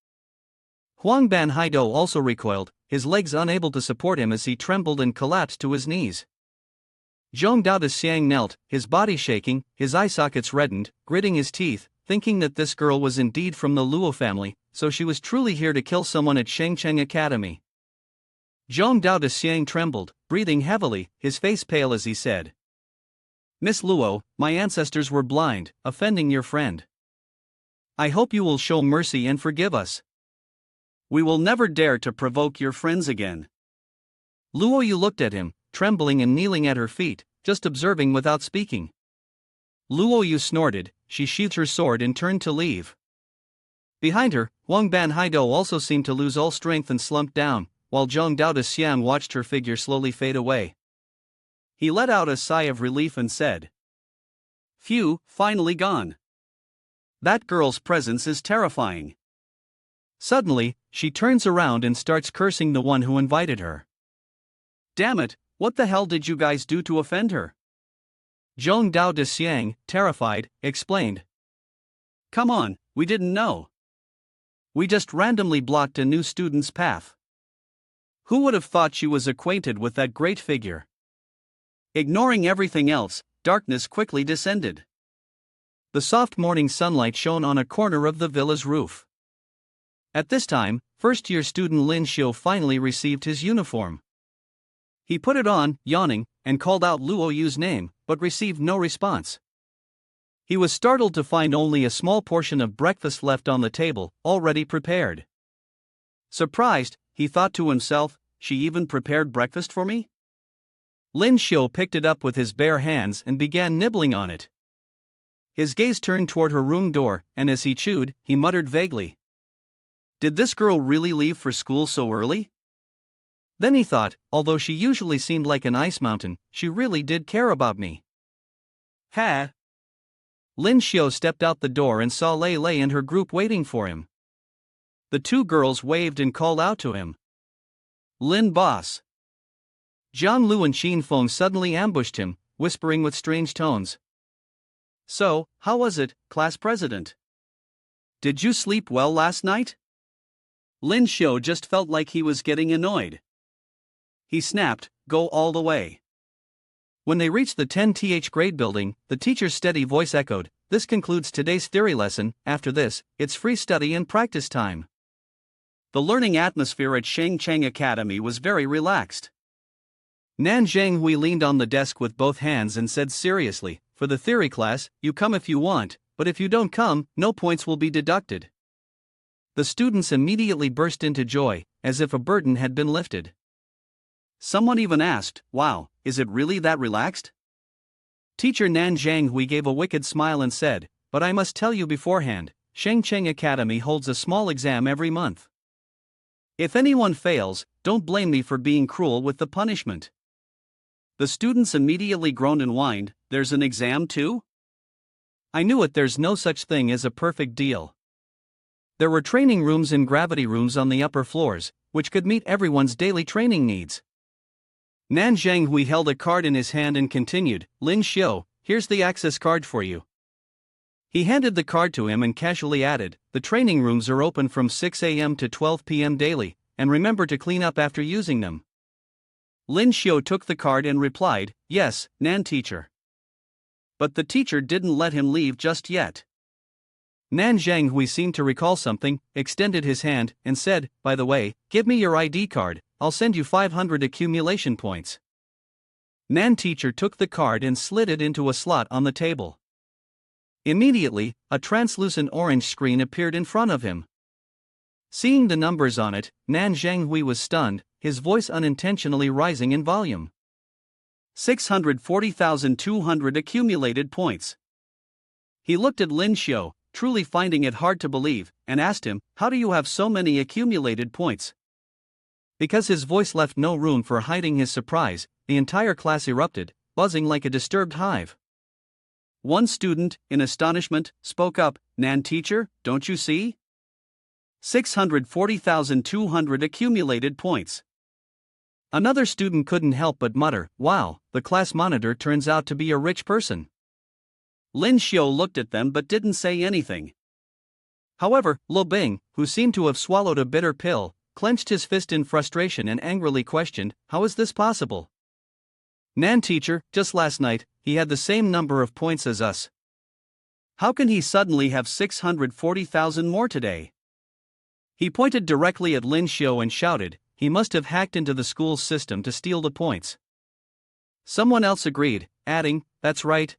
Huang Ban Haido also recoiled, his legs unable to support him as he trembled and collapsed to his knees. Zhong Dao de Xiang knelt, his body shaking, his eye sockets reddened, gritting his teeth, thinking that this girl was indeed from the Luo family, so she was truly here to kill someone at Shengcheng Academy. Zhong Dao de Xiang trembled, breathing heavily, his face pale as he said, "Miss Luo, my ancestors were blind, offending your friend. I hope you will show mercy and forgive us. We will never dare to provoke your friends again." Luo Yu looked at him, trembling and kneeling at her feet, just observing without speaking. Luo Yu snorted, she sheathed her sword and turned to leave. Behind her, Huang Ban Haido also seemed to lose all strength and slumped down, while Zhong Dao de Xiang watched her figure slowly fade away. He let out a sigh of relief and said, "Phew, finally gone. That girl's presence is terrifying." Suddenly, she turns around and starts cursing the one who invited her. "Damn it, what the hell did you guys do to offend her?" Zhong Dao de Xiang, terrified, explained. "Come on, we didn't know. We just randomly blocked a new student's path. Who would have thought she was acquainted with that great figure?" Ignoring everything else, darkness quickly descended. The soft morning sunlight shone on a corner of the villa's roof. At this time, first-year student Lyn Shio finally received his uniform. He put it on, yawning, and called out Luo Yu's name, but received no response. He was startled to find only a small portion of breakfast left on the table, already prepared. Surprised, he thought to himself, "She even prepared breakfast for me?" Lyn Shio picked it up with his bare hands and began nibbling on it. His gaze turned toward her room door, and as he chewed, he muttered vaguely, "Did this girl really leave for school so early?" Then he thought, although she usually seemed like an ice mountain, she really did care about me. Ha! Lyn Shio stepped out the door and saw Lei Lei and her group waiting for him. The two girls waved and called out to him. "Lin boss." Jiang Lu and Xin Feng suddenly ambushed him, whispering with strange tones. "So, how was it, class president? Did you sleep well last night?" Lyn Shio just felt like he was getting annoyed. He snapped, "Go all the way." When they reached the 10th grade building, the teacher's steady voice echoed, "This concludes today's theory lesson. After this, it's free study and practice time." The learning atmosphere at Shengcheng Academy was very relaxed. Nan Zhenghui leaned on the desk with both hands and said seriously, "For the theory class, you come if you want, but if you don't come, no points will be deducted." The students immediately burst into joy, as if a burden had been lifted. Someone even asked, "Wow, is it really that relaxed?" Teacher Nan Zhenghui gave a wicked smile and said, "But I must tell you beforehand, Shengcheng Academy holds a small exam every month. If anyone fails, don't blame me for being cruel with the punishment." The students immediately groaned and whined, "There's an exam too?" I knew it, there's no such thing as a perfect deal. There were training rooms and gravity rooms on the upper floors, which could meet everyone's daily training needs. Nan Zhenghui held a card in his hand and continued, "Lyn Shio, here's the access card for you." He handed the card to him and casually added, "The training rooms are open from 6 a.m. to 12 p.m. daily, and remember to clean up after using them." Lyn Shio took the card and replied, "Yes, Nan teacher." But the teacher didn't let him leave just yet. Nan Zhanghui seemed to recall something, extended his hand, and said, "By the way, give me your ID card, I'll send you 500 accumulation points." Nan teacher took the card and slid it into a slot on the table. Immediately, a translucent orange screen appeared in front of him. Seeing the numbers on it, Nan Zhanghui was stunned, his voice unintentionally rising in volume. 640,200 accumulated points. He looked at Lyn Shio, truly finding it hard to believe, and asked him, "How do you have so many accumulated points?" Because his voice left no room for hiding his surprise, the entire class erupted, buzzing like a disturbed hive. One student, in astonishment, spoke up, "Nan teacher, don't you see? 640,200 accumulated points." Another student couldn't help but mutter, "Wow, the class monitor turns out to be a rich person." Lyn Shio looked at them but didn't say anything. However, Lo Bing, who seemed to have swallowed a bitter pill, clenched his fist in frustration and angrily questioned, "How is this possible? Nan teacher, just last night, he had the same number of points as us. How can he suddenly have 640,000 more today?" He pointed directly at Lyn Shio and shouted, "He must have hacked into the school's system to steal the points." Someone else agreed, adding, that's right,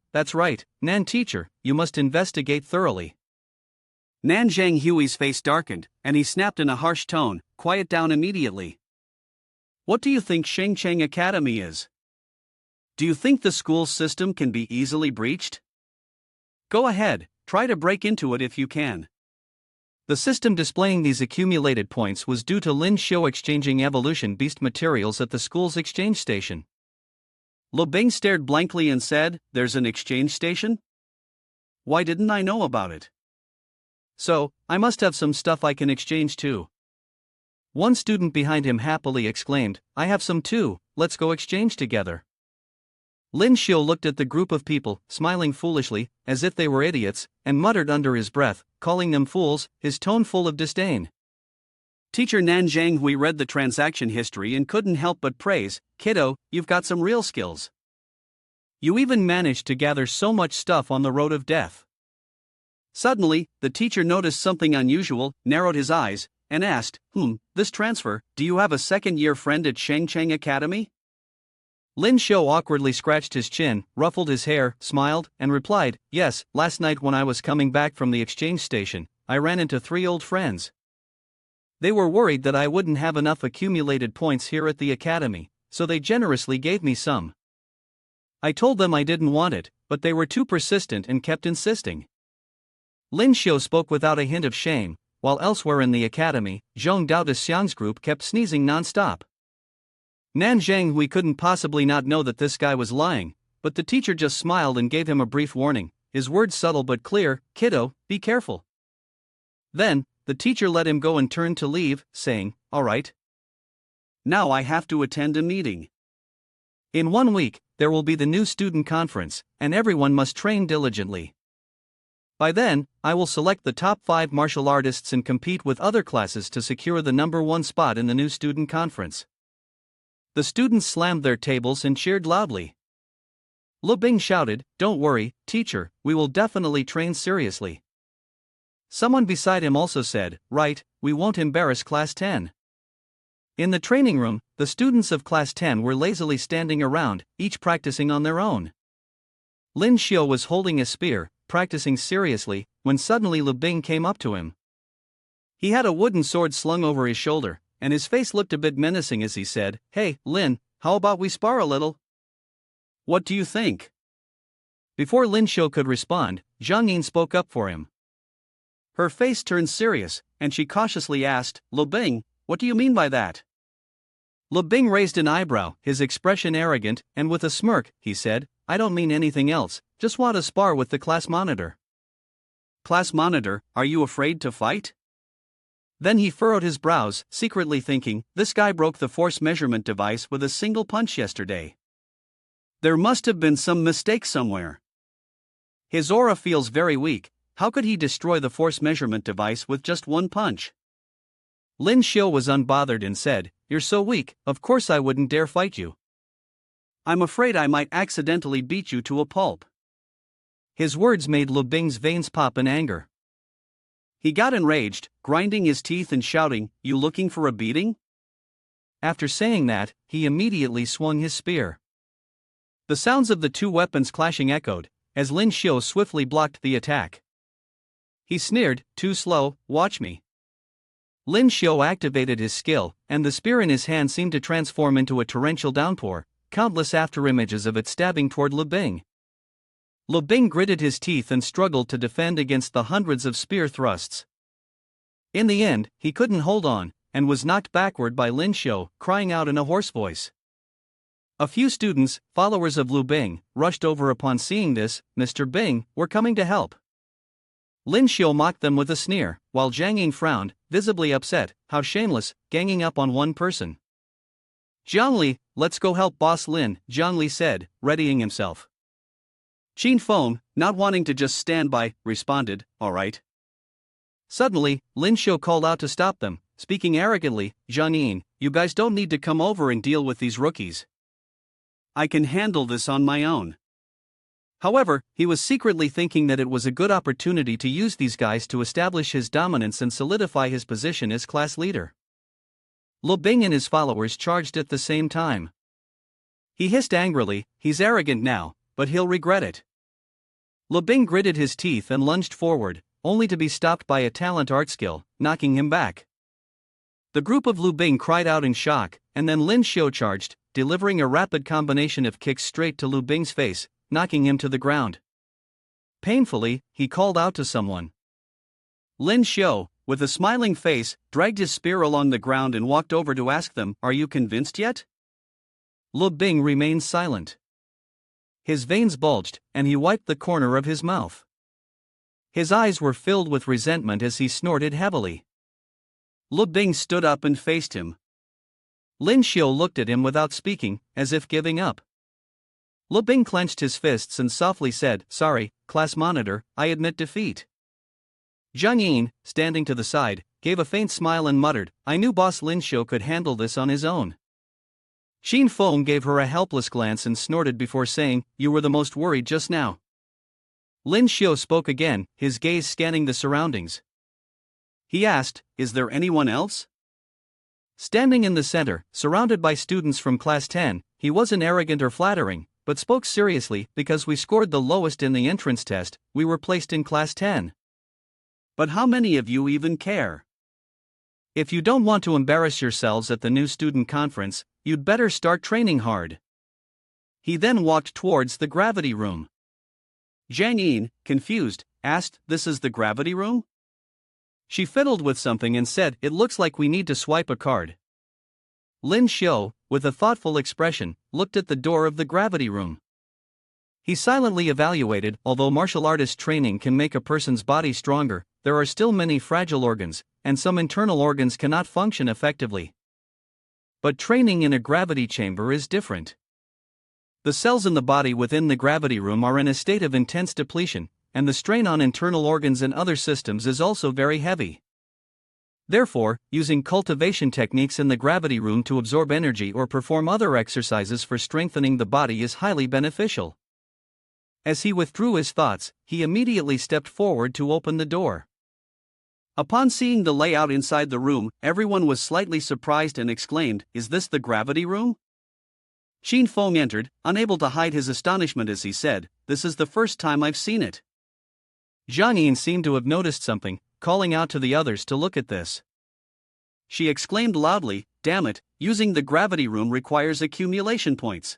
Nan teacher, you must investigate thoroughly." Nan Zhanghui's face darkened, and he snapped in a harsh tone, "Quiet down immediately. What do you think Shing Academy is? Do you think the school's system can be easily breached? Go ahead, try to break into it if you can." The system displaying these accumulated points was due to Lyn Shio exchanging evolution beast materials at the school's exchange station. Lo Bing stared blankly and said, "There's an exchange station? Why didn't I know about it? So, I must have some stuff I can exchange too." One student behind him happily exclaimed, "I have some too, let's go exchange together." Lyn Shio looked at the group of people, smiling foolishly, as if they were idiots, and muttered under his breath, calling them fools, his tone full of disdain. Teacher Nan Zhanghui read the transaction history and couldn't help but praise, "Kiddo, you've got some real skills. You even managed to gather so much stuff on the road of death." Suddenly, the teacher noticed something unusual, narrowed his eyes, and asked, "This transfer, do you have a second-year friend at Shing Academy?" Lyn Shio awkwardly scratched his chin, ruffled his hair, smiled, and replied, "Yes, last night when I was coming back from the exchange station, I ran into 3 old friends. They were worried that I wouldn't have enough accumulated points here at the academy, so they generously gave me some. I told them I didn't want it, but they were too persistent and kept insisting." Lyn Shio spoke without a hint of shame, while elsewhere in the academy, Zhong Dao's Xiang's group kept sneezing non-stop. Nan Zhanghui couldn't possibly not know that this guy was lying, but the teacher just smiled and gave him a brief warning, his words subtle but clear, "Kiddo, be careful." Then, the teacher let him go and turned to leave, saying, "All right. Now I have to attend a meeting. In 1 week, there will be the new student conference, and everyone must train diligently. By then, I will select the top 5 martial artists and compete with other classes to secure the number 1 spot in the new student conference." The students slammed their tables and cheered loudly. Lo Bing shouted, "Don't worry, teacher, we will definitely train seriously." Someone beside him also said, "Right, we won't embarrass Class 10. In the training room, the students of Class 10 were lazily standing around, each practicing on their own. Lyn Shio was holding a spear, practicing seriously, when suddenly Lo Bing came up to him. He had a wooden sword slung over his shoulder, and his face looked a bit menacing as he said, "Hey, Lyn, how about we spar a little? What do you think?" Before Lyn Shio could respond, Zhang Yin spoke up for him. Her face turned serious, and she cautiously asked, "Lo Bing, what do you mean by that?" Lo Bing raised an eyebrow, his expression arrogant, and with a smirk, he said, "I don't mean anything else, just want to spar with the class monitor." "Class monitor, are you afraid to fight?" Then he furrowed his brows, secretly thinking, this guy broke the force measurement device with a single punch yesterday. There must have been some mistake somewhere. His aura feels very weak, how could he destroy the force measurement device with just 1 punch? Lyn Shio was unbothered and said, "You're so weak, of course I wouldn't dare fight you. I'm afraid I might accidentally beat you to a pulp." His words made Lu Bing's veins pop in anger. He got enraged, grinding his teeth and shouting, "You looking for a beating?" After saying that, he immediately swung his spear. The sounds of the two weapons clashing echoed, as Lyn Shio swiftly blocked the attack. He sneered, "Too slow, watch me." Lyn Shio activated his skill, and the spear in his hand seemed to transform into a torrential downpour, countless afterimages of it stabbing toward Lu Bing. Lu Bing gritted his teeth and struggled to defend against the hundreds of spear thrusts. In the end, he couldn't hold on, and was knocked backward by Lyn Shio, crying out in a hoarse voice. A few students, followers of Lu Bing, rushed over upon seeing this. "Mr. Bing, we're coming to help." Lyn Shio mocked them with a sneer, while Jiang Ying frowned, visibly upset. How shameless, ganging up on one person. "Jiang Li, let's go help Boss Lin," Jiang Li said, readying himself. Qin Feng, not wanting to just stand by, responded, "All right." Suddenly, Lyn Shio called out to stop them, speaking arrogantly, "Jiang Ying, you guys don't need to come over and deal with these rookies. I can handle this on my own." However, he was secretly thinking that it was a good opportunity to use these guys to establish his dominance and solidify his position as class leader. Lu Bing and his followers charged at the same time. He hissed angrily, "He's arrogant now, but he'll regret it." Lu Bing gritted his teeth and lunged forward, only to be stopped by a talent art skill, knocking him back. The group of Lu Bing cried out in shock, and then Lyn Shio charged, delivering a rapid combination of kicks straight to Lu Bing's face, knocking him to the ground. Painfully, he called out to someone. Lyn Shio, with a smiling face, dragged his spear along the ground and walked over to ask them, "Are you convinced yet?" Lu Bing remained silent. His veins bulged, and he wiped the corner of his mouth. His eyes were filled with resentment as he snorted heavily. Lu Bing stood up and faced him. Lyn Shio looked at him without speaking, as if giving up. Lu Bing clenched his fists and softly said, "Sorry, class monitor, I admit defeat." Jiang Ying, standing to the side, gave a faint smile and muttered, "I knew Boss Lyn Shio could handle this on his own." Qin Feng gave her a helpless glance and snorted before saying, "You were the most worried just now." Lyn Shio spoke again, his gaze scanning the surroundings. He asked, "Is there anyone else?" Standing in the center, surrounded by students from Class 10, he wasn't arrogant or flattering, but spoke seriously. "Because we scored the lowest in the entrance test, we were placed in Class 10. But how many of you even care? If you don't want to embarrass yourselves at the new student conference, you'd better start training hard." He then walked towards the gravity room. Jiang Ying, confused, asked, "This is the gravity room?" She fiddled with something and said, "It looks like we need to swipe a card." Lyn Shio, with a thoughtful expression, looked at the door of the gravity room. He silently evaluated, although martial artist training can make a person's body stronger, there are still many fragile organs, and some internal organs cannot function effectively. But training in a gravity chamber is different. The cells in the body within the gravity room are in a state of intense depletion, and the strain on internal organs and other systems is also very heavy. Therefore, using cultivation techniques in the gravity room to absorb energy or perform other exercises for strengthening the body is highly beneficial. As he withdrew his thoughts, he immediately stepped forward to open the door. Upon seeing the layout inside the room, everyone was slightly surprised and exclaimed, "Is this the gravity room?" Qin Feng entered, unable to hide his astonishment as he said, "This is the first time I've seen it." Jiang Ying seemed to have noticed something, calling out to the others to look at this. She exclaimed loudly, "Damn it, using the gravity room requires accumulation points."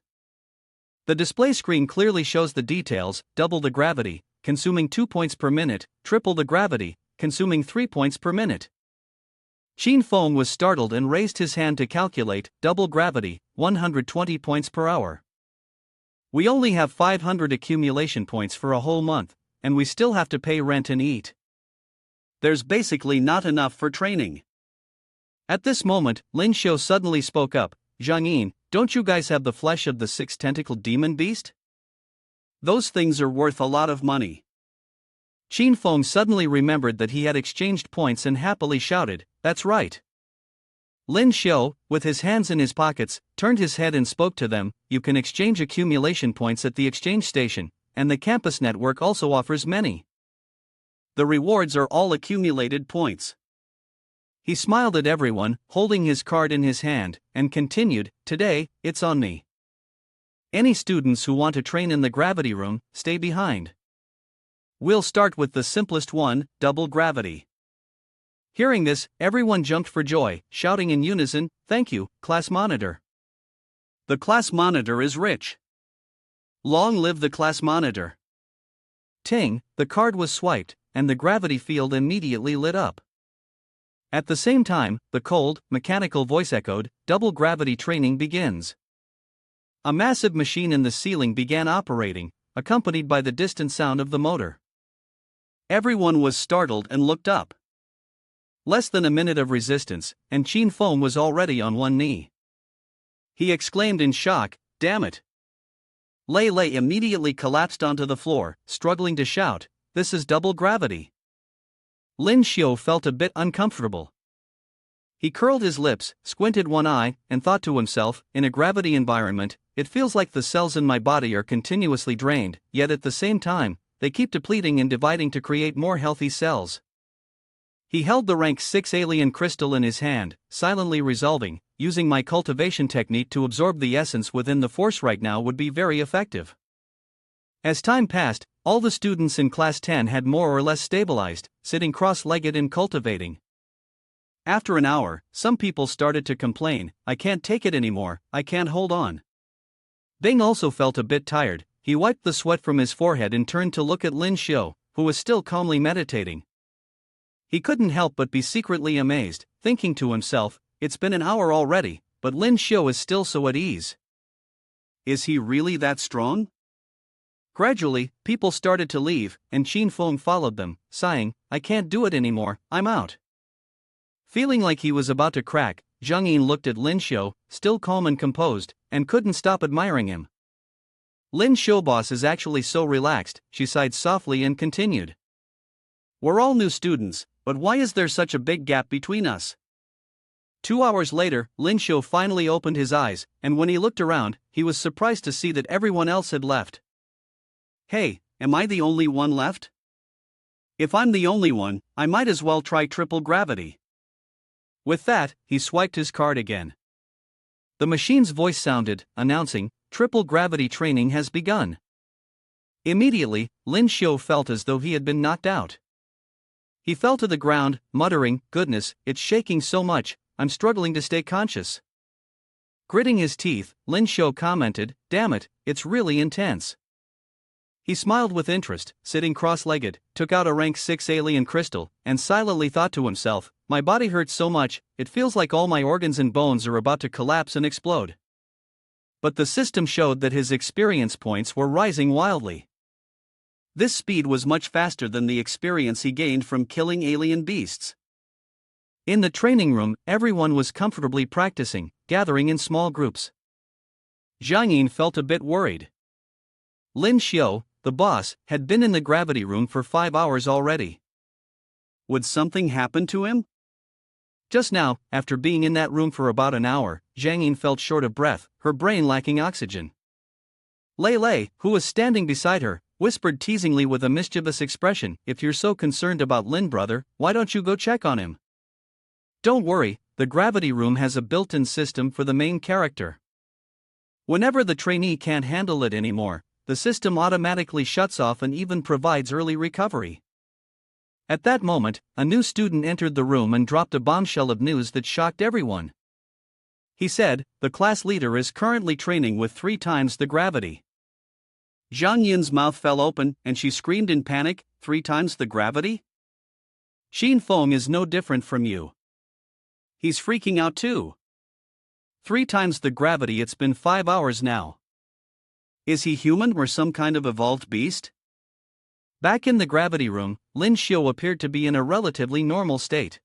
The display screen clearly shows the details: double the gravity, consuming 2 points per minute, triple the gravity, consuming 3 points per minute. Qin Feng was startled and raised his hand to calculate: double gravity, 120 points per hour. "We only have 500 accumulation points for a whole month, and we still have to pay rent and eat. There's basically not enough for training." At this moment, Lyn Shio suddenly spoke up, "Jiang Ying, don't you guys have the flesh of the 6-tentacled demon beast? Those things are worth a lot of money." Qin Feng suddenly remembered that he had exchanged points and happily shouted, "That's right." Lyn Shio, with his hands in his pockets, turned his head and spoke to them, "You can exchange accumulation points at the exchange station. and the campus network also offers many. The rewards are all accumulated points. He smiled at everyone, holding his card in his hand, and continued, "Today, it's on me. Any students who want to train in the gravity room, stay behind. We'll start with the simplest one, double gravity." Hearing this, everyone jumped for joy, shouting in unison, "Thank you, class monitor. The class monitor is rich. Long live the class monitor." Ting, the card was swiped, and the gravity field immediately lit up. At the same time, the cold, mechanical voice echoed, "Double gravity training begins." A massive machine in the ceiling began operating, accompanied by the distant sound of the motor. Everyone was startled and looked up. Less than a minute of resistance, and Chin Fong was already on one knee. He exclaimed in shock, "Damn it!" Lei immediately collapsed onto the floor, struggling to shout, "This is double gravity." Lyn Shio felt a bit uncomfortable. He curled his lips, squinted one eye, and thought to himself, "In a gravity environment, it feels like the cells in my body are continuously drained, yet at the same time, they keep depleting and dividing to create more healthy cells." He held the rank 6 alien crystal in his hand, silently resolving, "Using my cultivation technique to absorb the essence within the force right now would be very effective." As time passed, all the students in Class 10 had more or less stabilized, sitting cross-legged and cultivating. After an hour, some people started to complain, "I can't take it anymore, I can't hold on." Bing also felt a bit tired. He wiped the sweat from his forehead and turned to look at Lyn Shio, who was still calmly meditating. He couldn't help but be secretly amazed, thinking to himself, "It's been an hour already, but Lyn Shio is still so at ease. Is he really that strong?" Gradually, people started to leave, and Chin Fong followed them, sighing, "I can't do it anymore, I'm out." Feeling like he was about to crack, Zhang Yin looked at Lyn Shio, still calm and composed, and couldn't stop admiring him. "Lyn Shio boss is actually so relaxed," she sighed softly and continued. "We're all new students, but why is there such a big gap between us?" 2 hours later, Lyn Shio finally opened his eyes, and when he looked around, he was surprised to see that everyone else had left. "Hey, am I the only one left? If I'm the only one, I might as well try triple gravity." With that, he swiped his card again. The machine's voice sounded, announcing, "Triple gravity training has begun." Immediately, Lyn Shio felt as though he had been knocked out. He fell to the ground, muttering, "Goodness, it's shaking so much, I'm struggling to stay conscious." Gritting his teeth, Lyn Shio commented, "Damn it, it's really intense." He smiled with interest, sitting cross-legged, took out a rank 6 alien crystal, and silently thought to himself, "My body hurts so much, it feels like all my organs and bones are about to collapse and explode." But the system showed that his experience points were rising wildly. This speed was much faster than the experience he gained from killing alien beasts. In the training room, everyone was comfortably practicing, gathering in small groups. Zhang Yin felt a bit worried. Lyn Shio, the boss, had been in the gravity room for 5 hours already. Would something happen to him? Just now, after being in that room for about an hour, Zhang Yin felt short of breath, her brain lacking oxygen. Lei, who was standing beside her, whispered teasingly with a mischievous expression, "If you're so concerned about Lyn brother, why don't you go check on him?" "Don't worry, the gravity room has a built-in system for the main character. Whenever the trainee can't handle it anymore, the system automatically shuts off and even provides early recovery." At that moment, a new student entered the room and dropped a bombshell of news that shocked everyone. He said, "The class leader is currently training with 3 times the gravity." Zhang Yin's mouth fell open, and she screamed in panic, "3 times the gravity? Chin Fong is no different from you. He's freaking out too. 3 times the gravity, it's been 5 hours now. Is he human or some kind of evolved beast?" Back in the gravity room, Lyn Shio appeared to be in a relatively normal state.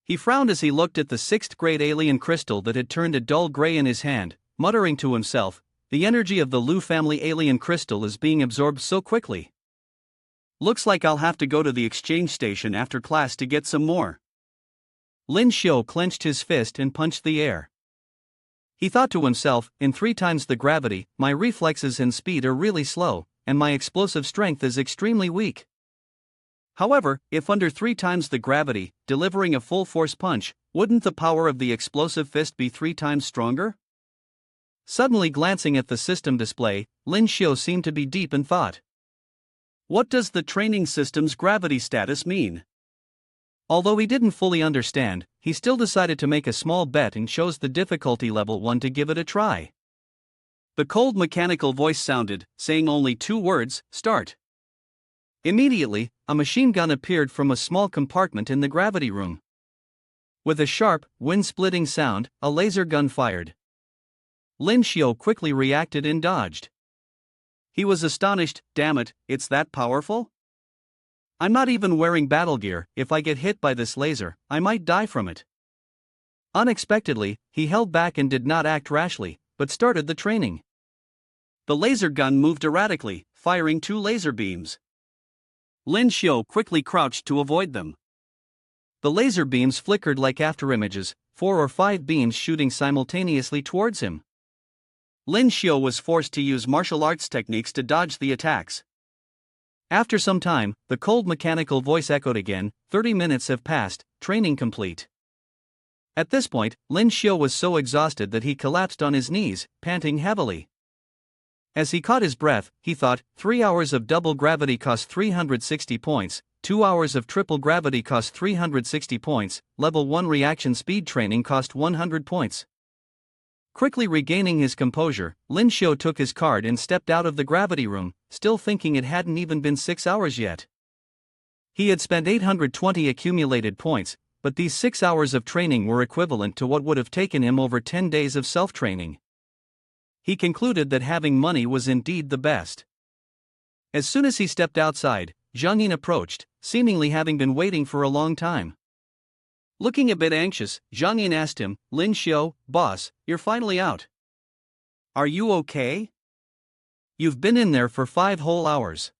He frowned as he looked at the 6th grade alien crystal that had turned a dull gray in his hand, muttering to himself, "The energy of the Lu family alien crystal is being absorbed so quickly. Looks like I'll have to go to the exchange station after class to get some more." Lyn Shio clenched his fist and punched the air. He thought to himself, "In 3 times the gravity, my reflexes and speed are really slow, and my explosive strength is extremely weak. However, if under 3 times the gravity, delivering a full force punch, wouldn't the power of the explosive fist be 3 times stronger? Suddenly glancing at the system display, Lyn Shio seemed to be deep in thought. What does the training system's gravity status mean? Although he didn't fully understand, he still decided to make a small bet and chose the difficulty level 1 to give it a try. The cold mechanical voice sounded, saying only 2 words, "Start." Immediately, a machine gun appeared from a small compartment in the gravity room. With a sharp, wind-splitting sound, a laser gun fired. Lyn Shio quickly reacted and dodged. He was astonished. Damn it, it's that powerful? I'm not even wearing battle gear. If I get hit by this laser, I might die from it. Unexpectedly, he held back and did not act rashly, but started the training. The laser gun moved erratically, firing 2 laser beams. Lyn Shio quickly crouched to avoid them. The laser beams flickered like afterimages, 4 or 5 beams shooting simultaneously towards him. Lyn Shio was forced to use martial arts techniques to dodge the attacks. After some time, the cold mechanical voice echoed again. 30 minutes have passed, training complete. At this point, Lyn Shio was so exhausted that he collapsed on his knees, panting heavily. As he caught his breath, he thought, 3 hours of double gravity cost 360 points, 2 hours of triple gravity cost 360 points, level 1 reaction speed training cost 100 points. Quickly regaining his composure, Lyn Shio took his card and stepped out of the gravity room, still thinking it hadn't even been 6 hours yet. He had spent 820 accumulated points, but these 6 hours of training were equivalent to what would have taken him over 10 days of self-training. He concluded that having money was indeed the best. As soon as he stepped outside, Zhang Yin approached, seemingly having been waiting for a long time. Looking a bit anxious, Zhang Yin asked him, "Lyn Shio, boss, you're finally out. Are you okay? You've been in there for 5 whole hours."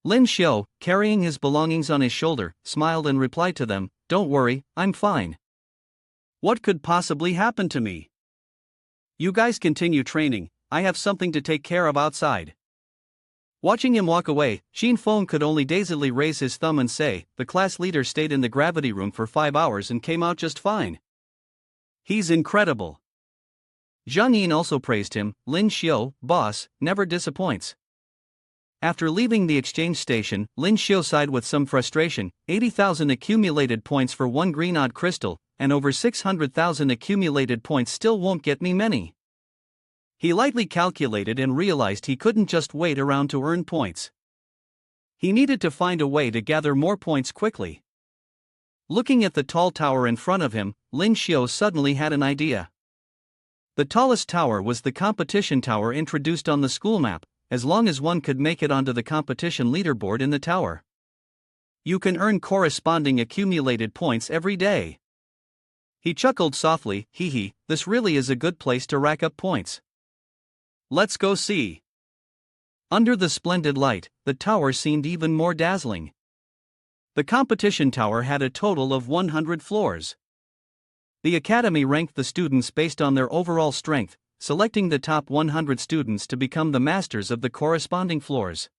Lyn Shio, carrying his belongings on his shoulder, smiled and replied to them, "Don't worry, I'm fine. What could possibly happen to me? You guys continue training, I have something to take care of outside." Watching him walk away, Xin Feng could only dazedly raise his thumb and say, "The class leader stayed in the gravity room for 5 hours and came out just fine. He's incredible." Zhang Yin also praised him. "Lyn Shio, boss, never disappoints." After leaving the exchange station, Lyn Shio sighed with some frustration. 80,000 accumulated points for 1 green odd crystal, and over 600,000 accumulated points still won't get me many. He lightly calculated and realized he couldn't just wait around to earn points. He needed to find a way to gather more points quickly. Looking at the tall tower in front of him, Lyn Shio suddenly had an idea. The tallest tower was the competition tower introduced on the school map, as long as one could make it onto the competition leaderboard in the tower. You can earn corresponding accumulated points every day. He chuckled softly, "Hee, this really is a good place to rack up points. Let's go see." Under the splendid light, the tower seemed even more dazzling. The competition tower had a total of 100 floors. The academy ranked the students based on their overall strength, selecting the top 100 students to become the masters of the corresponding floors.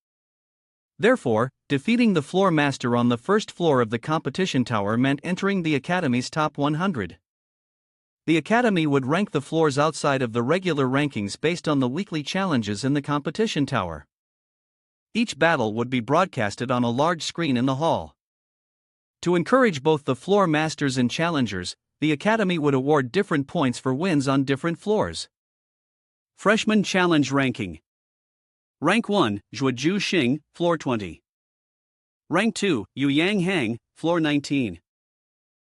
Therefore, defeating the floor master on the first floor of the competition tower meant entering the academy's top 100. The academy would rank the floors outside of the regular rankings based on the weekly challenges in the competition tower. Each battle would be broadcasted on a large screen in the hall. To encourage both the floor masters and challengers, the academy would award different points for wins on different floors. Freshman Challenge Ranking. Rank 1, Zhuozhu Shing, floor 20. Rank 2, Yu Yang Hang, floor 19.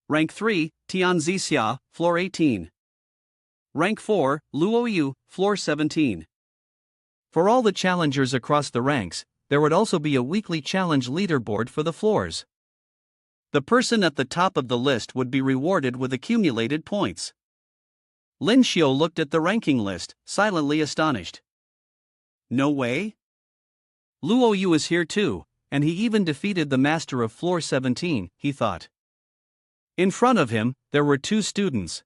Rank 3, Tianzi Xia, floor 18. Rank 4, Luo Yu, floor 17. For all the challengers across the ranks, there would also be a weekly challenge leaderboard for the floors. The person at the top of the list would be rewarded with accumulated points. Lyn Shio looked at the ranking list, silently astonished. No way? Luo Yu is here too, and he even defeated the master of floor 17, he thought. In front of him, there were 2 students.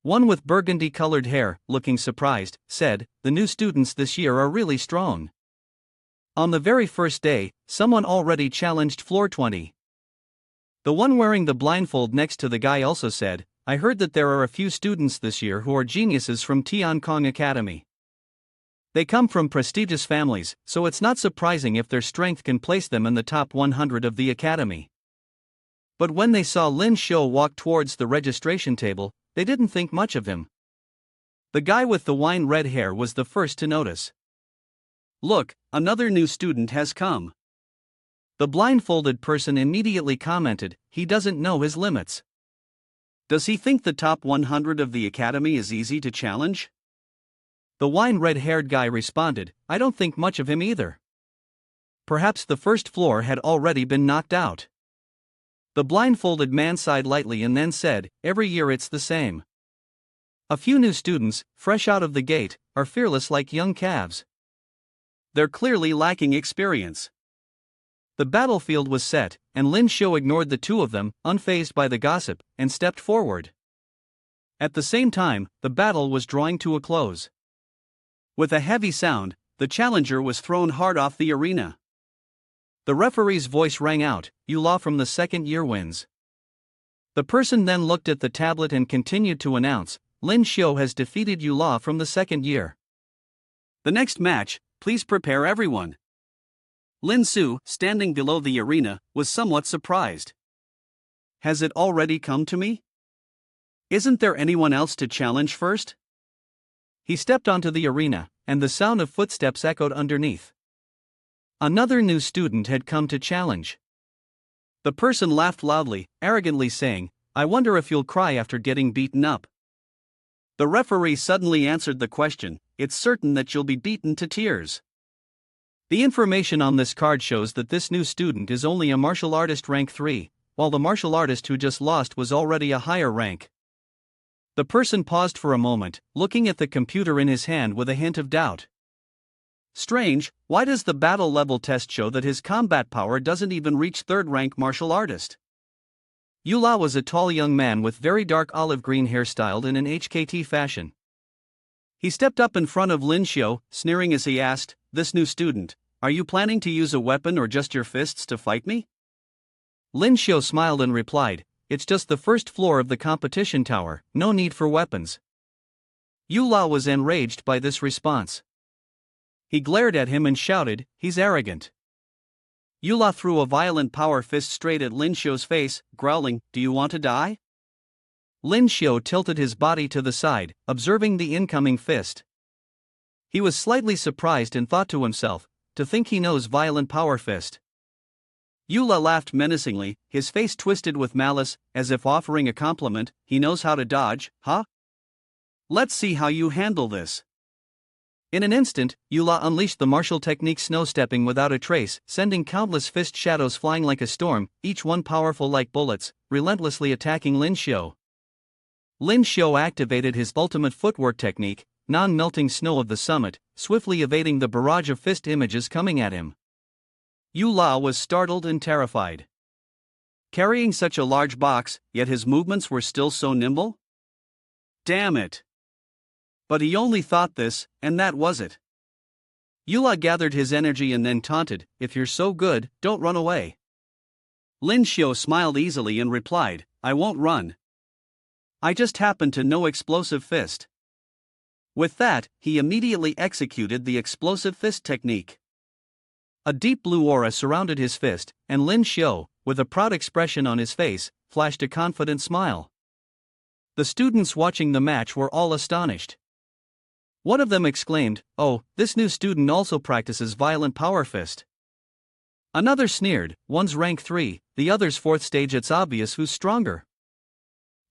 One with burgundy-colored hair, looking surprised, said, "The new students this year are really strong. On the very first day, someone already challenged floor 20. The one wearing the blindfold next to the guy also said, I heard that there are a few students this year who are geniuses from Tian Kong Academy. They come from prestigious families, so it's not surprising if their strength can place them in the top 100 of the academy. But when they saw Lyn Shio walk towards the registration table, they didn't think much of him. The guy with the wine red hair was the first to notice. Look, another new student has come. The blindfolded person immediately commented, he doesn't know his limits. Does he think the top 100 of the academy is easy to challenge? The wine red-haired guy responded, I don't think much of him either. Perhaps the first floor had already been knocked out. The blindfolded man sighed lightly and then said, every year it's the same. A few new students, fresh out of the gate, are fearless like young calves. They're clearly lacking experience. The battlefield was set, and Lyn Shio ignored the two of them, unfazed by the gossip, and stepped forward. At the same time, the battle was drawing to a close. With a heavy sound, the challenger was thrown hard off the arena. The referee's voice rang out, Yula from the second year wins. The person then looked at the tablet and continued to announce, Lyn Shio has defeated Yula from the second year. The next match, please prepare everyone. Lin Su, standing below the arena, was somewhat surprised. Has it already come to me? Isn't there anyone else to challenge first? He stepped onto the arena, and the sound of footsteps echoed underneath. Another new student had come to challenge. The person laughed loudly, arrogantly saying, I wonder if you'll cry after getting beaten up. The referee suddenly answered the question, it's certain that you'll be beaten to tears. The information on this card shows that this new student is only a martial artist rank 3, while the martial artist who just lost was already a higher rank. The person paused for a moment, looking at the computer in his hand with a hint of doubt. Strange, why does the battle level test show that his combat power doesn't even reach 3rd rank martial artist? Yula was a tall young man with very dark olive green hair styled in an HKT fashion. He stepped up in front of Lyn Shio, sneering as he asked, this new student, are you planning to use a weapon or just your fists to fight me? Lyn Shio smiled and replied, it's just the first floor of the competition tower, no need for weapons. Yula was enraged by this response. He glared at him and shouted, he's arrogant. Yula threw a violent power fist straight at Lyn Shio's face, growling, do you want to die? Lyn Shio tilted his body to the side, observing the incoming fist. He was slightly surprised and thought to himself, to think he knows violent power fist. Yula laughed menacingly, his face twisted with malice, as if offering a compliment, he knows how to dodge, huh? Let's see how you handle this. In an instant, Yula unleashed the martial technique snow-stepping without a trace, sending countless fist shadows flying like a storm, each one powerful like bullets, relentlessly attacking Lyn Shio. Lyn Shio activated his ultimate footwork technique, non-melting snow of the summit, swiftly evading the barrage of fist images coming at him. Yula was startled and terrified. Carrying such a large box, yet his movements were still so nimble? Damn it! But he only thought this, and that was it. Yula gathered his energy and then taunted, if you're so good, don't run away. Lyn Shio smiled easily and replied, I won't run. I just happen to know explosive fist. With that, he immediately executed the explosive fist technique. A deep blue aura surrounded his fist, and Lyn Shio, with a proud expression on his face, flashed a confident smile. The students watching the match were all astonished. One of them exclaimed, oh, this new student also practices violent power fist. Another sneered, one's rank 3, the other's 4th stage, it's obvious who's stronger.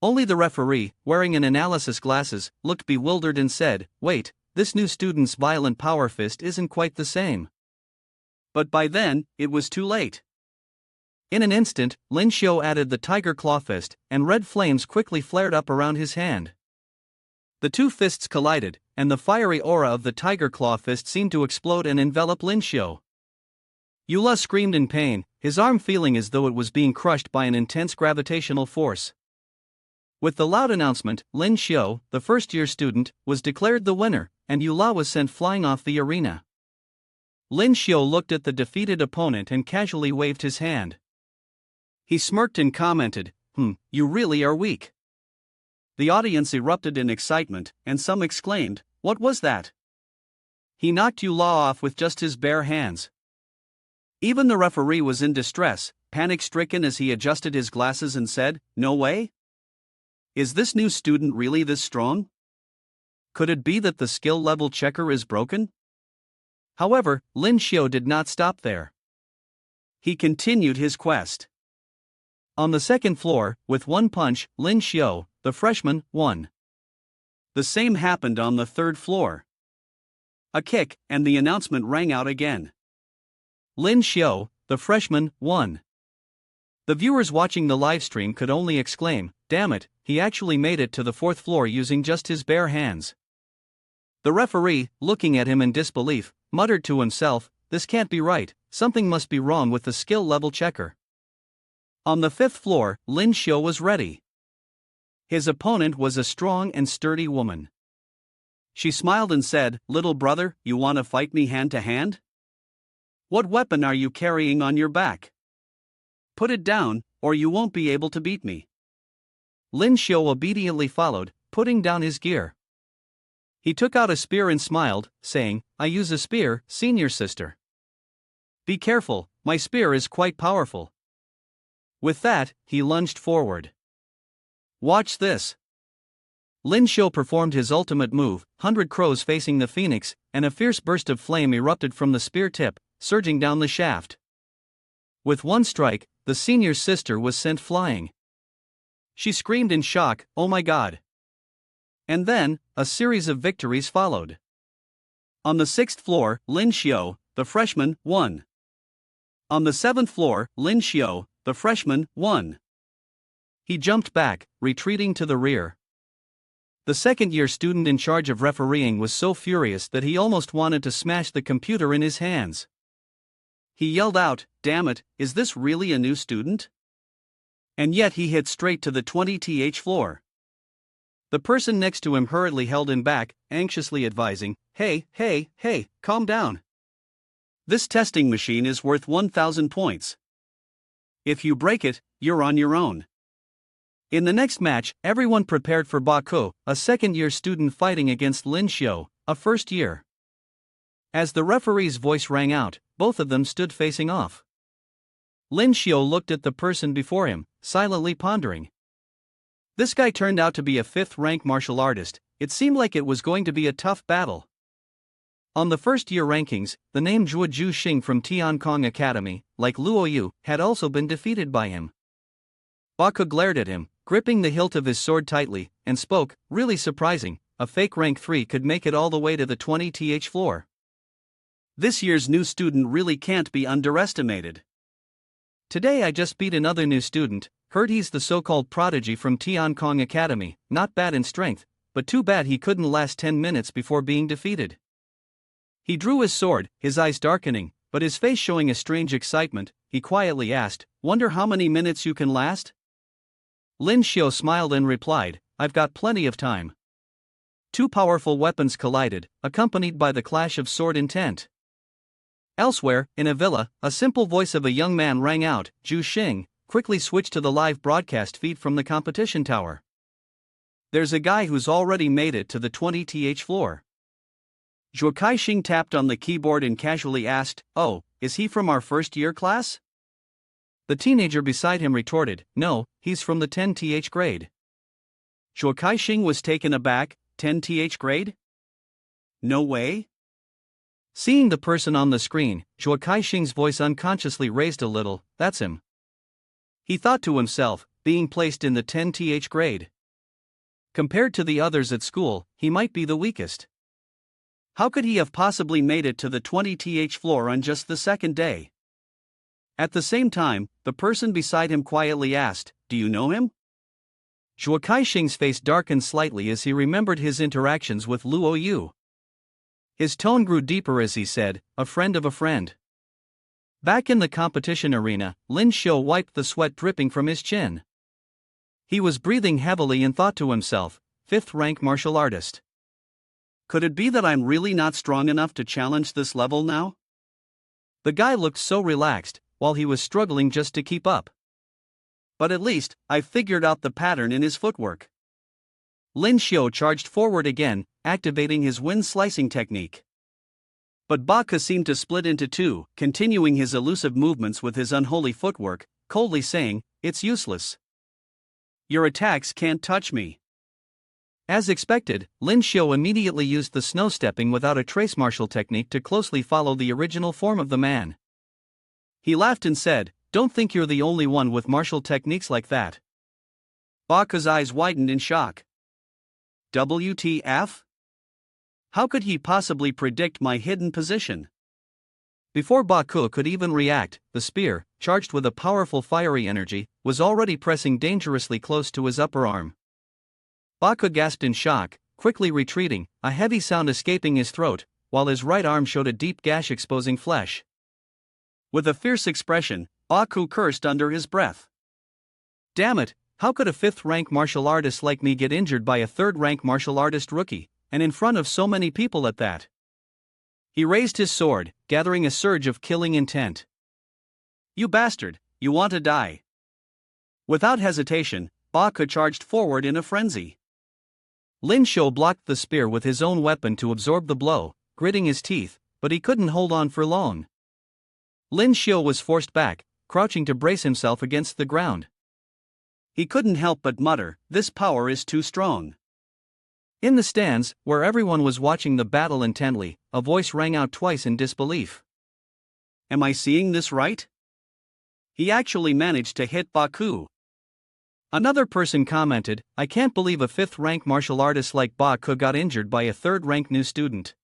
Only the referee, wearing an analysis glasses, looked bewildered and said, wait, this new student's violent power fist isn't quite the same. But by then, it was too late. In an instant, Lyn Shio added the tiger claw fist, and red flames quickly flared up around his hand. The two fists collided, and the fiery aura of the tiger claw fist seemed to explode and envelop Lyn Shio. Yula screamed in pain, his arm feeling as though it was being crushed by an intense gravitational force. With the loud announcement, Lyn Shio, the first-year student, was declared the winner, and Yula was sent flying off the arena. Lyn Shio looked at the defeated opponent and casually waved his hand. He smirked and commented, you really are weak. The audience erupted in excitement, and some exclaimed, what was that? He knocked you law off with just his bare hands. Even the referee was in distress, panic-stricken as he adjusted his glasses and said, no way? Is this new student really this strong? Could it be that the skill level checker is broken? However, Lyn Shio did not stop there. He continued his quest. On the second floor, with one punch, Lyn Shio, the freshman, won. The same happened on the third floor. A kick, and the announcement rang out again. Lyn Shio, the freshman, won. The viewers watching the livestream could only exclaim, damn it, he actually made it to the fourth floor using just his bare hands. The referee, looking at him in disbelief, muttered to himself, this can't be right, something must be wrong with the skill level checker. On the fifth floor, Lyn Shio was ready. His opponent was a strong and sturdy woman. She smiled and said, little brother, you want to fight me hand to hand? What weapon are you carrying on your back? Put it down, or you won't be able to beat me. Lyn Shio obediently followed, putting down his gear. He took out a spear and smiled, saying, I use a spear, senior sister. Be careful, my spear is quite powerful. With that, he lunged forward. Watch this. Lyn Shio performed his ultimate move, 100 crows facing the phoenix, and a fierce burst of flame erupted from the spear tip, surging down the shaft. With one strike, the senior's sister was sent flying. She screamed in shock, oh my god. And then, a series of victories followed. On the sixth floor, Lyn Shio, the freshman, won. On the seventh floor, Lyn Shio, the freshman, won. He jumped back, retreating to the rear. The second-year student in charge of refereeing was so furious that he almost wanted to smash the computer in his hands. He yelled out, damn it, is this really a new student? And yet he hit straight to the 20th floor. The person next to him hurriedly held him back, anxiously advising, hey, calm down. This testing machine is worth 1,000 points. If you break it, you're on your own. In the next match, everyone prepared for Baku, a second-year student fighting against Lyn Shio, a first-year. As the referee's voice rang out, both of them stood facing off. Lyn Shio looked at the person before him, silently pondering. This guy turned out to be a fifth-rank martial artist. It seemed like it was going to be a tough battle. On the first-year rankings, the name Zhuoju Shing from Tiankong Academy, like Luo Yu, had also been defeated by him. Baku glared at him, gripping the hilt of his sword tightly, and spoke, really surprising, a fake rank 3 could make it all the way to the 20th floor. This year's new student really can't be underestimated. Today I just beat another new student, heard he's the so-called prodigy from Tiankong Academy, not bad in strength, but too bad he couldn't last 10 minutes before being defeated. He drew his sword, his eyes darkening, but his face showing a strange excitement. He quietly asked, wonder how many minutes you can last? Lyn Shio smiled and replied, I've got plenty of time. Two powerful weapons collided, accompanied by the clash of sword intent. Elsewhere, in a villa, a simple voice of a young man rang out, Zhu Shing, quickly switched to the live broadcast feed from the competition tower. There's a guy who's already made it to the 20th floor. Zhuokai Shing tapped on the keyboard and casually asked, oh, is he from our first-year class? The teenager beside him retorted, no, he's from the 10th grade. Zhuokai Shing was taken aback, 10th grade? No way? Seeing the person on the screen, Zhuokai Shing's voice unconsciously raised a little, that's him. He thought to himself, being placed in the 10th grade. Compared to the others at school, he might be the weakest. How could he have possibly made it to the 20th floor on just the second day? At the same time, the person beside him quietly asked, do you know him? Zhuokai Shing's face darkened slightly as he remembered his interactions with Luo Yu. His tone grew deeper as he said, a friend of a friend. Back in the competition arena, Lyn Shio wiped the sweat dripping from his chin. He was breathing heavily and thought to himself, fifth-rank martial artist. Could it be that I'm really not strong enough to challenge this level now? The guy looked so relaxed, while he was struggling just to keep up. But at least, I figured out the pattern in his footwork. Lyn Shio charged forward again, activating his wind slicing technique. But Baka seemed to split into two, continuing his elusive movements with his unholy footwork, coldly saying, "It's useless. Your attacks can't touch me." As expected, Lyn Shio immediately used the snow stepping without a trace martial technique to closely follow the original form of the man. He laughed and said, "Don't think you're the only one with martial techniques like that." Baka's eyes widened in shock. WTF? How could he possibly predict my hidden position? Before Baku could even react, the spear, charged with a powerful fiery energy, was already pressing dangerously close to his upper arm. Baku gasped in shock, quickly retreating, a heavy sound escaping his throat, while his right arm showed a deep gash exposing flesh. With a fierce expression, Baku cursed under his breath. Damn it, how could a fifth-rank martial artist like me get injured by a third-rank martial artist rookie, and in front of so many people at that? He raised his sword, gathering a surge of killing intent. "You bastard, you want to die." Without hesitation, Baku charged forward in a frenzy. Lyn Shio blocked the spear with his own weapon to absorb the blow, gritting his teeth, but he couldn't hold on for long. Lyn Shio was forced back, crouching to brace himself against the ground. He couldn't help but mutter, "This power is too strong." In the stands, where everyone was watching the battle intently, a voice rang out twice in disbelief. "Am I seeing this right? He actually managed to hit Baku." Another person commented, "I can't believe a fifth-rank martial artist like Baku got injured by a third-rank new student."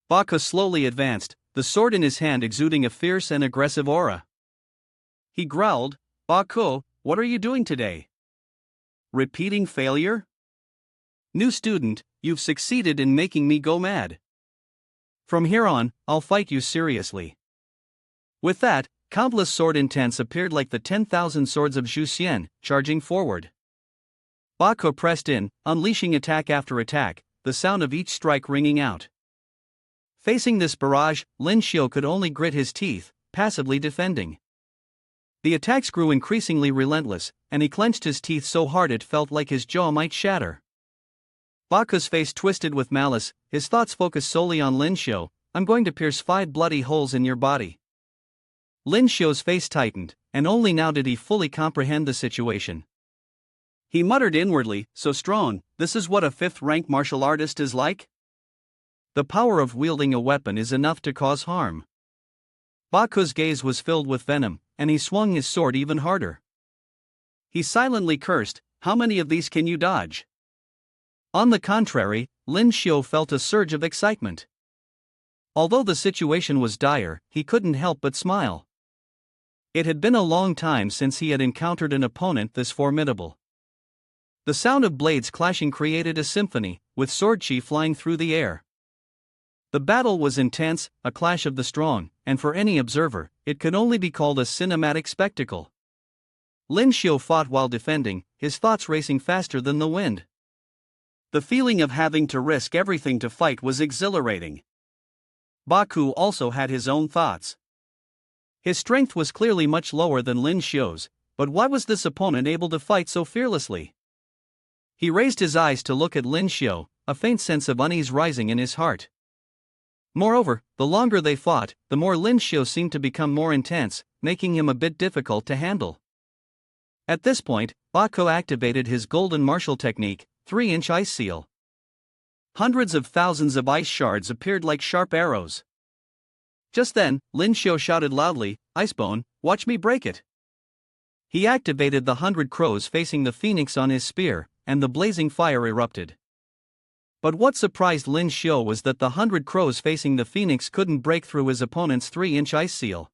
Baku slowly advanced, the sword in his hand exuding a fierce and aggressive aura. He growled, "Baku, what are you doing today? Repeating failure? New student, you've succeeded in making me go mad. From here on, I'll fight you seriously." With that, countless sword intents appeared like the 10,000 swords of Zhu Xian, charging forward. Baku pressed in, unleashing attack after attack, the sound of each strike ringing out. Facing this barrage, Lyn Shio could only grit his teeth, passively defending. The attacks grew increasingly relentless, and he clenched his teeth so hard it felt like his jaw might shatter. Baku's face twisted with malice, his thoughts focused solely on Lyn Shio. "I'm going to pierce 5 bloody holes in your body." Lyn Shio's face tightened, and only now did he fully comprehend the situation. He muttered inwardly, "So strong, this is what a fifth-rank martial artist is like?" The power of wielding a weapon is enough to cause harm. Baku's gaze was filled with venom, and he swung his sword even harder. He silently cursed, "How many of these can you dodge?" On the contrary, Lyn Shio felt a surge of excitement. Although the situation was dire, he couldn't help but smile. It had been a long time since he had encountered an opponent this formidable. The sound of blades clashing created a symphony, with sword chi flying through the air. The battle was intense, a clash of the strong, and for any observer, it could only be called a cinematic spectacle. Lyn Shio fought while defending, his thoughts racing faster than the wind. The feeling of having to risk everything to fight was exhilarating. Baku also had his own thoughts. His strength was clearly much lower than Lyn Shio's, but why was this opponent able to fight so fearlessly? He raised his eyes to look at Lyn Shio, a faint sense of unease rising in his heart. Moreover, the longer they fought, the more Lyn Shio seemed to become more intense, making him a bit difficult to handle. At this point, Baku activated his golden martial technique, 3-inch ice seal. Hundreds of thousands of ice shards appeared like sharp arrows. Just then, Lyn Shio shouted loudly, "Icebone, watch me break it." He activated the 100 crows facing the phoenix on his spear, and the blazing fire erupted. But what surprised Lyn Shio was that the 100 crows facing the phoenix couldn't break through his opponent's 3-inch ice seal.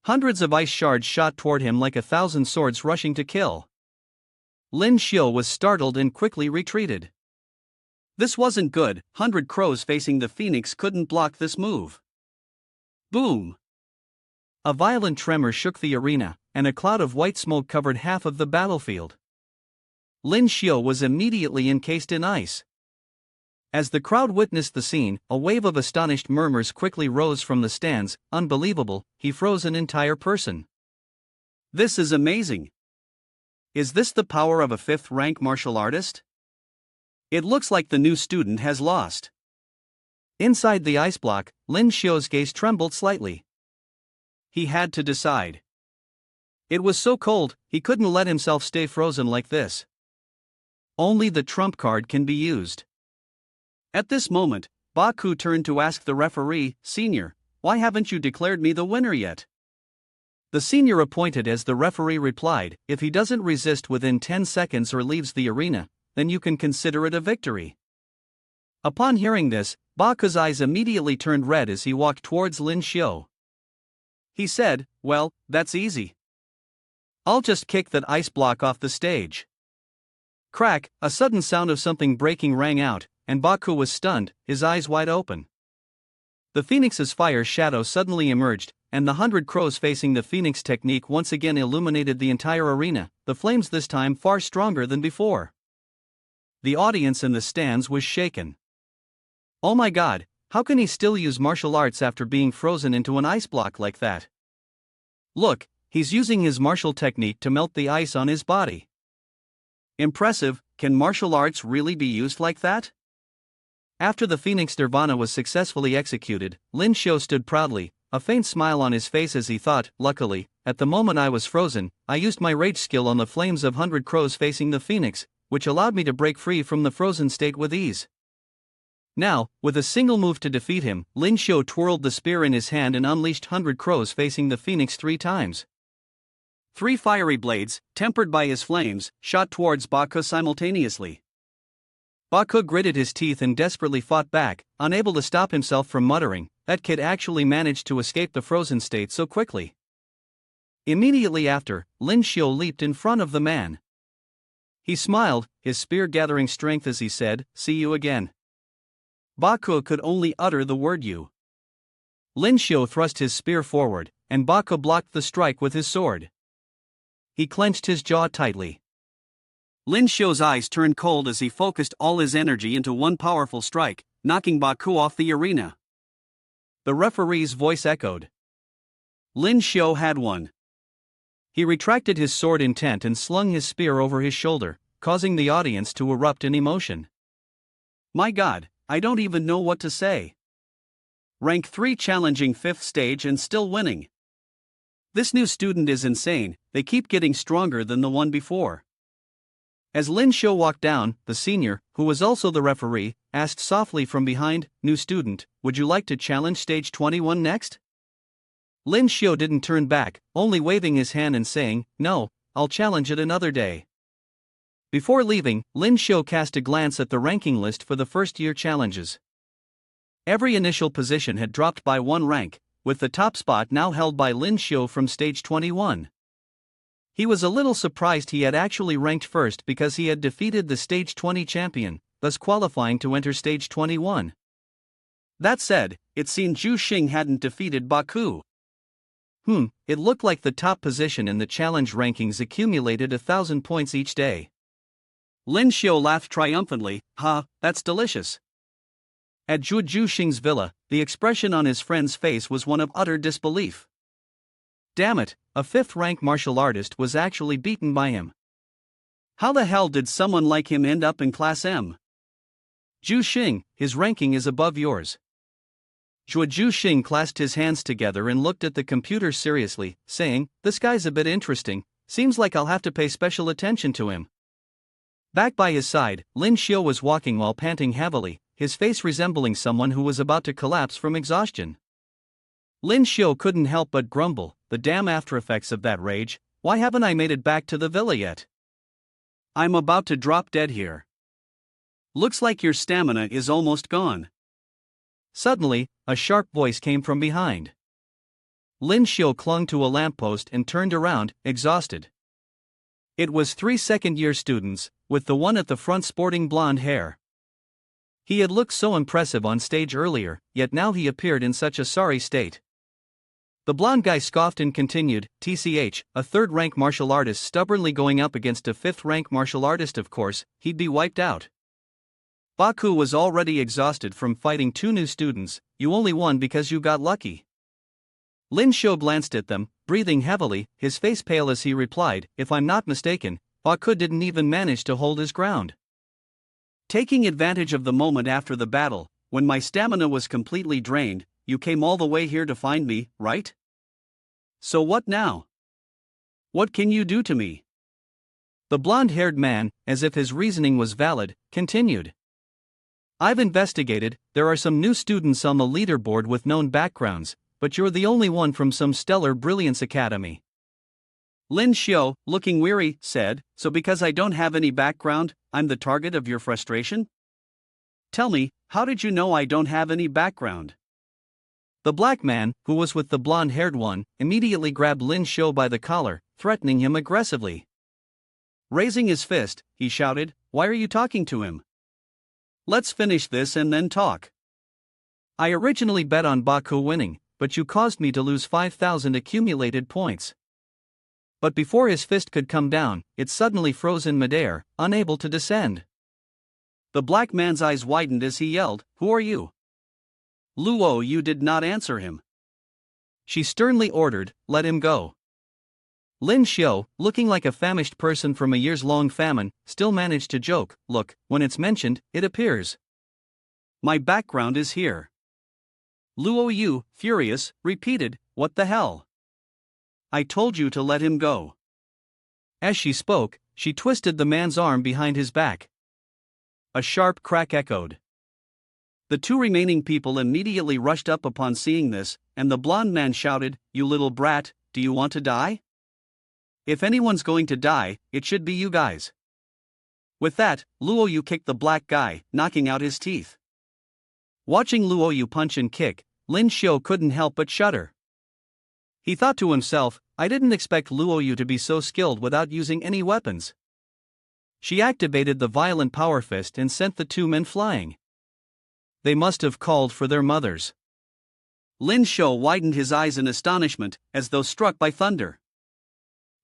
Hundreds of ice shards shot toward him like 1,000 swords rushing to kill. Lyn Shio was startled and quickly retreated. This wasn't good, 100 crows facing the phoenix couldn't block this move. Boom! A violent tremor shook the arena, and a cloud of white smoke covered half of the battlefield. Lyn Shio was immediately encased in ice. As the crowd witnessed the scene, a wave of astonished murmurs quickly rose from the stands. Unbelievable, he froze an entire person. This is amazing. Is this the power of a fifth-rank martial artist? It looks like the new student has lost. Inside the ice block, Lyn Shio's gaze trembled slightly. He had to decide. It was so cold, he couldn't let himself stay frozen like this. Only the trump card can be used. At this moment, Baku turned to ask the referee, "Senior, why haven't you declared me the winner yet?" The senior appointed as the referee replied, "If he doesn't resist within 10 seconds or leaves the arena, then you can consider it a victory." Upon hearing this, Baku's eyes immediately turned red as he walked towards Lyn Shio. He said, "Well, that's easy. I'll just kick that ice block off the stage." Crack, a sudden sound of something breaking rang out, and Baku was stunned, his eyes wide open. The phoenix's fire shadow suddenly emerged, and the 100 crows facing the phoenix technique once again illuminated the entire arena, the flames this time far stronger than before. The audience in the stands was shaken. Oh my god, how can he still use martial arts after being frozen into an ice block like that? Look, he's using his martial technique to melt the ice on his body. Impressive, can martial arts really be used like that? After the Phoenix Nirvana was successfully executed, Lyn Shio stood proudly, a faint smile on his face as he thought, "Luckily, at the moment I was frozen, I used my rage skill on the flames of 100 crows facing the Phoenix, which allowed me to break free from the frozen state with ease." Now, with a single move to defeat him, Lyn Shio twirled the spear in his hand and unleashed 100 crows facing the Phoenix 3 times. 3 fiery blades, tempered by his flames, shot towards Baku simultaneously. Baku gritted his teeth and desperately fought back, unable to stop himself from muttering, "That kid actually managed to escape the frozen state so quickly." Immediately after, Lyn Shio leaped in front of the man. He smiled, his spear gathering strength as he said, "See you again." Baku could only utter the word "you." Lyn Shio thrust his spear forward, and Baku blocked the strike with his sword. He clenched his jaw tightly. Lyn Shio's eyes turned cold as he focused all his energy into one powerful strike, knocking Baku off the arena. The referee's voice echoed. Lyn Shio had won. He retracted his sword intent and slung his spear over his shoulder, causing the audience to erupt in emotion. My god, I don't even know what to say. Rank 3 challenging 5th stage and still winning. This new student is insane, they keep getting stronger than the one before. As Lyn Shio walked down, the senior, who was also the referee, asked softly from behind, "New student, would you like to challenge stage 21 next?" Lyn Shio didn't turn back, only waving his hand and saying, "No, I'll challenge it another day." Before leaving, Lyn Shio cast a glance at the ranking list for the first-year challenges. Every initial position had dropped by 1 rank, with the top spot now held by Lyn Shio from stage 21. He was a little surprised he had actually ranked first because he had defeated the stage 20 champion, thus qualifying to enter stage 21. That said, it seemed Shing hadn't defeated Baku. It looked like the top position in the challenge rankings accumulated 1,000 points each day. Lyn Shio laughed triumphantly, "Ha, that's delicious." At Shing's villa, the expression on his friend's face was one of utter disbelief. Damn it, a 5th-rank martial artist was actually beaten by him. How the hell did someone like him end up in Class M? Shing, his ranking is above yours. Shing clasped his hands together and looked at the computer seriously, saying, "This guy's a bit interesting, seems like I'll have to pay special attention to him." Back by his side, Lyn Shio was walking while panting heavily, his face resembling someone who was about to collapse from exhaustion. Lyn Shio couldn't help but grumble, "The damn aftereffects of that rage, why haven't I made it back to the villa yet? I'm about to drop dead here. Looks like your stamina is almost gone." Suddenly, a sharp voice came from behind. Lyn Shio clung to a lamppost and turned around, exhausted. It was 3 second-year students, with the one at the front sporting blonde hair. He had looked so impressive on stage earlier, yet now he appeared in such a sorry state. The blonde guy scoffed and continued, "TCH, a 3rd-rank martial artist stubbornly going up against a 5th-rank martial artist, of course, he'd be wiped out." Baku was already exhausted from fighting two new students. You only won because you got lucky. Lyn Shio glanced at them, breathing heavily, his face pale as he replied, if I'm not mistaken, Baku didn't even manage to hold his ground. Taking advantage of the moment after the battle, when my stamina was completely drained, you came all the way here to find me, right? So what now? What can you do to me? The blonde-haired man, as if his reasoning was valid, continued. I've investigated, there are some new students on the leaderboard with known backgrounds, but you're the only one from some stellar brilliance academy. Lyn Shio, looking weary, said, so because I don't have any background, I'm the target of your frustration? Tell me, how did you know I don't have any background? The black man, who was with the blonde-haired one, immediately grabbed Lyn Shio by the collar, threatening him aggressively. Raising his fist, he shouted, why are you talking to him? Let's finish this and then talk. I originally bet on Baku winning, but you caused me to lose 5,000 accumulated points. But before his fist could come down, it suddenly froze in midair, unable to descend. The black man's eyes widened as he yelled, who are you? Luo Yu did not answer him. She sternly ordered, let him go. Lyn Shio, looking like a famished person from a years-long famine, still managed to joke, look, when it's mentioned, it appears. My background is here. Luo Yu, furious, repeated, what the hell? I told you to let him go. As she spoke, she twisted the man's arm behind his back. A sharp crack echoed. The two remaining people immediately rushed up upon seeing this, and the blonde man shouted, you little brat, do you want to die? If anyone's going to die, it should be you guys. With that, Luo Yu kicked the black guy, knocking out his teeth. Watching Luo Yu punch and kick, Lyn Shio couldn't help but shudder. He thought to himself, I didn't expect Luo Yu to be so skilled without using any weapons. She activated the violent power fist and sent the two men flying. They must have called for their mothers. Lyn Shio widened his eyes in astonishment, as though struck by thunder.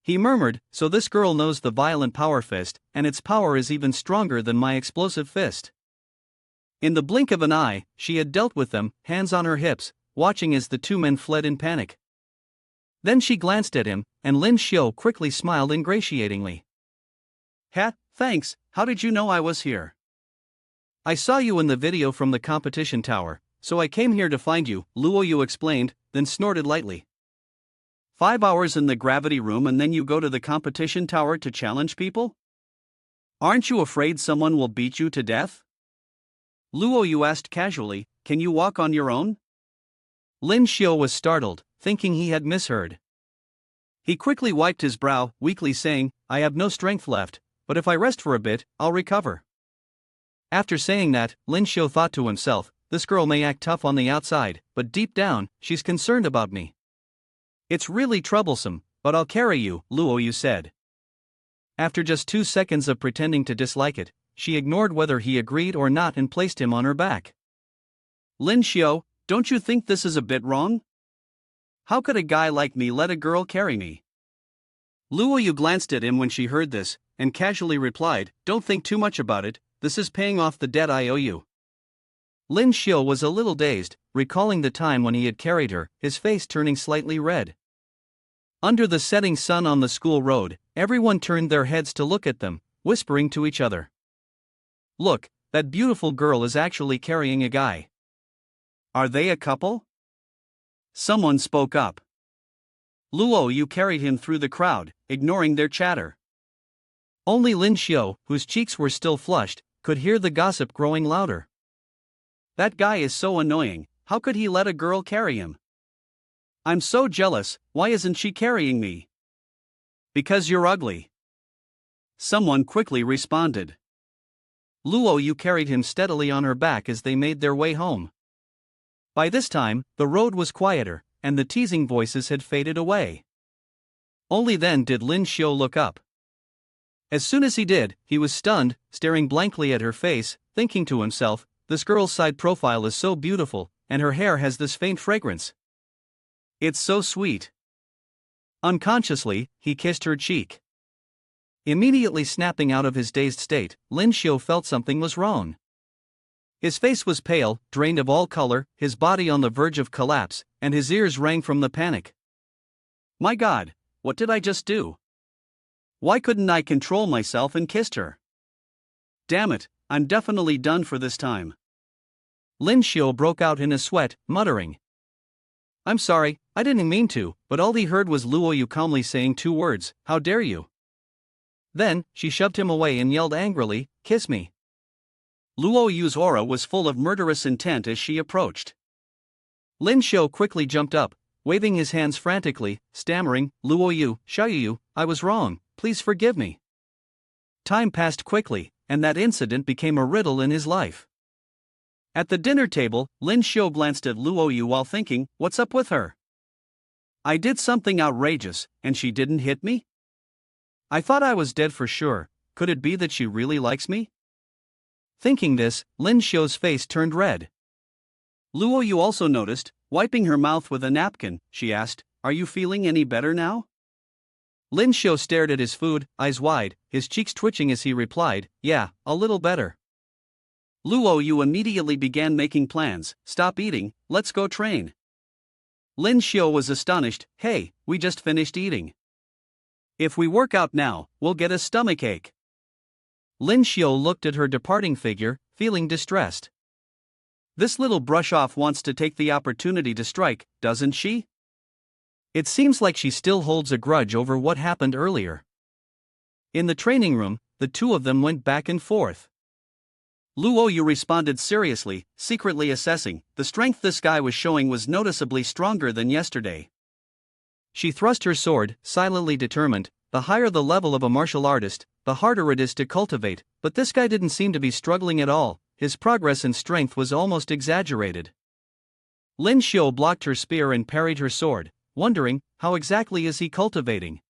He murmured, so this girl knows the violent power fist, and its power is even stronger than my explosive fist. In the blink of an eye, she had dealt with them, hands on her hips, watching as the two men fled in panic. Then she glanced at him, and Lyn Shio quickly smiled ingratiatingly. Thanks, how did you know I was here? I saw you in the video from the competition tower, so I came here to find you, Luo Yu explained, then snorted lightly. 5 hours in the gravity room and then you go to the competition tower to challenge people? Aren't you afraid someone will beat you to death? Luo Yu asked casually, can you walk on your own? Lyn Shio was startled, thinking he had misheard. He quickly wiped his brow, weakly saying, I have no strength left, but if I rest for a bit, I'll recover. After saying that, Lyn Shio thought to himself, this girl may act tough on the outside, but deep down, she's concerned about me. It's really troublesome, but I'll carry you, Luo Yu said. After just 2 seconds of pretending to dislike it, she ignored whether he agreed or not and placed him on her back. Lyn Shio, don't you think this is a bit wrong? How could a guy like me let a girl carry me? Luo Yu glanced at him when she heard this, and casually replied, don't think too much about it, this is paying off the debt I owe you. Lyn Shio was a little dazed, recalling the time when he had carried her, his face turning slightly red. Under the setting sun on the school road, everyone turned their heads to look at them, whispering to each other. Look, that beautiful girl is actually carrying a guy. Are they a couple? Someone spoke up. Luo Yu carried him through the crowd, ignoring their chatter. Only Lyn Shio, whose cheeks were still flushed, could hear the gossip growing louder. That guy is so annoying, how could he let a girl carry him? I'm so jealous, why isn't she carrying me? Because you're ugly. Someone quickly responded. Luo Yu carried him steadily on her back as they made their way home. By this time, the road was quieter, and the teasing voices had faded away. Only then did Lyn Shio look up. As soon as he did, he was stunned, staring blankly at her face, thinking to himself, this girl's side profile is so beautiful, and her hair has this faint fragrance. It's so sweet. Unconsciously, he kissed her cheek. Immediately snapping out of his dazed state, Lyn Shio felt something was wrong. His face was pale, drained of all color, his body on the verge of collapse, and his ears rang from the panic. My God, what did I just do? Why couldn't I control myself and kissed her? Damn it, I'm definitely done for this time. Lyn Shio broke out in a sweat, muttering. I'm sorry, I didn't mean to, but all he heard was Luoyu calmly saying 2 words, how dare you? Then, she shoved him away and yelled angrily, kiss me. Luoyu's aura was full of murderous intent as she approached. Lyn Shio quickly jumped up, waving his hands frantically, stammering, Luoyu, Xiaoyu, I was wrong, please forgive me. Time passed quickly, and that incident became a riddle in his life. At the dinner table, Lyn Shio glanced at Luoyu while thinking, what's up with her? I did something outrageous, and she didn't hit me? I thought I was dead for sure, could it be that she really likes me? Thinking this, Lyn Shio's face turned red. Luoyu also noticed, wiping her mouth with a napkin, she asked, are you feeling any better now? Lyn Shio stared at his food, eyes wide, his cheeks twitching as he replied, yeah, a little better. Luoyu immediately began making plans, stop eating, let's go train. Lyn Shio was astonished, hey, we just finished eating. If we work out now, we'll get a stomachache. Lyn Shio looked at her departing figure, feeling distressed. This little brush-off wants to take the opportunity to strike, doesn't she? It seems like she still holds a grudge over what happened earlier. In the training room, the two of them went back and forth. Luoyu responded seriously, secretly assessing, the strength this guy was showing was noticeably stronger than yesterday. She thrust her sword, silently determined, the higher the level of a martial artist, the harder it is to cultivate, but this guy didn't seem to be struggling at all, his progress in strength was almost exaggerated. Lyn Shio blocked her spear and parried her sword, wondering, how exactly is he cultivating?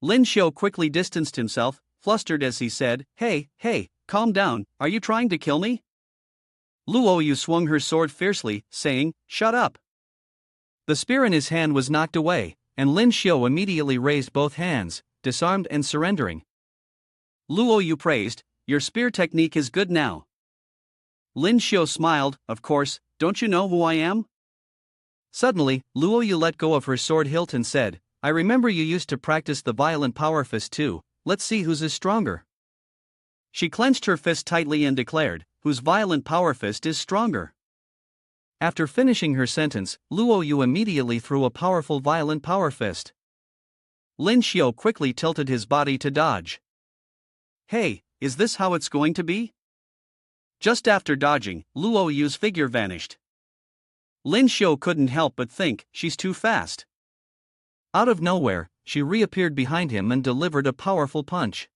Lyn Shio quickly distanced himself, flustered as he said, hey, calm down, are you trying to kill me? Luoyu swung her sword fiercely, saying, shut up. The spear in his hand was knocked away, and Lyn Shio immediately raised both hands, disarmed and surrendering. Luoyu praised, your spear technique is good now. Lyn Shio smiled, of course, don't you know who I am? Suddenly, Luoyu let go of her sword hilt and said, I remember you used to practice the violent power fist too, let's see whose is stronger. She clenched her fist tightly and declared, whose violent power fist is stronger. After finishing her sentence, Luoyu immediately threw a powerful violent power fist. Lyn Shio quickly tilted his body to dodge. Hey, is this how it's going to be? Just after dodging, Luoyu's figure vanished. Lyn Shio couldn't help but think, she's too fast. Out of nowhere, she reappeared behind him and delivered a powerful punch.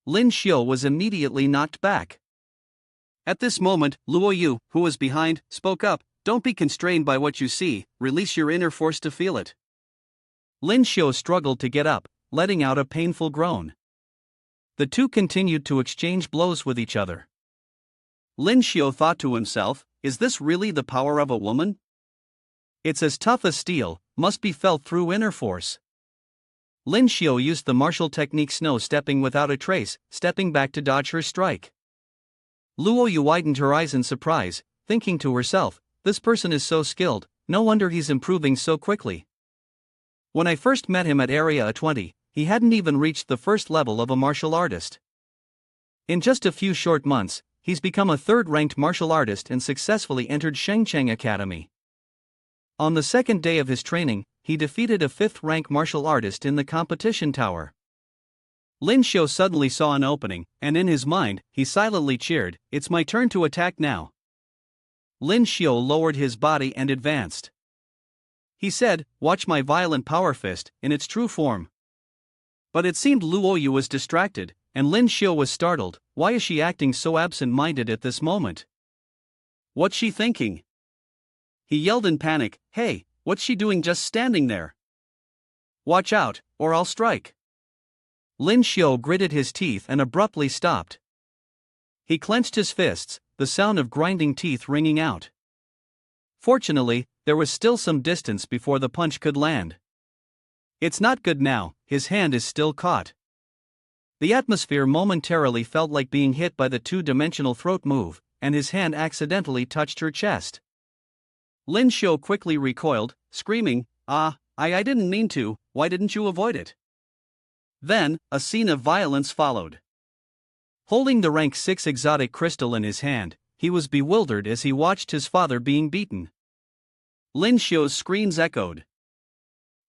Lyn Shio was immediately knocked back. At this moment, Luoyu, who was behind, spoke up, don't be constrained by what you see, release your inner force to feel it. Lyn Shio struggled to get up, letting out a painful groan. The two continued to exchange blows with each other. Lyn Shio thought to himself, is this really the power of a woman? It's as tough as steel, must be felt through inner force. Lyn Shio used the martial technique snow stepping without a trace, stepping back to dodge her strike. Luoyu widened her eyes in surprise, thinking to herself, this person is so skilled, no wonder he's improving so quickly. When I first met him at Area A20, he hadn't even reached the first level of a martial artist. In just a few short months, he's become a third-ranked martial artist and successfully entered Shengcheng Academy. On the second day of his training, he defeated a fifth-rank martial artist in the competition tower. Lyn Shio suddenly saw an opening, and in his mind, he silently cheered, it's my turn to attack now. Lyn Shio lowered his body and advanced. He said, watch my violent power fist, in its true form. But it seemed Luoyu was distracted, and Lyn Shio was startled, why is she acting so absent-minded at this moment? What's she thinking? He yelled in panic, hey, what's she doing just standing there? Watch out, or I'll strike. Lyn Shio gritted his teeth and abruptly stopped. He clenched his fists, the sound of grinding teeth ringing out. Fortunately, there was still some distance before the punch could land. It's not good now, his hand is still caught. The atmosphere momentarily felt like being hit by the two-dimensional throat move, and his hand accidentally touched her chest. Lyn Shio quickly recoiled, screaming, I didn't mean to, why didn't you avoid it? Then, a scene of violence followed. Holding the rank 6 exotic crystal in his hand, he was bewildered as he watched his father being beaten. Lyn Shio's screams echoed.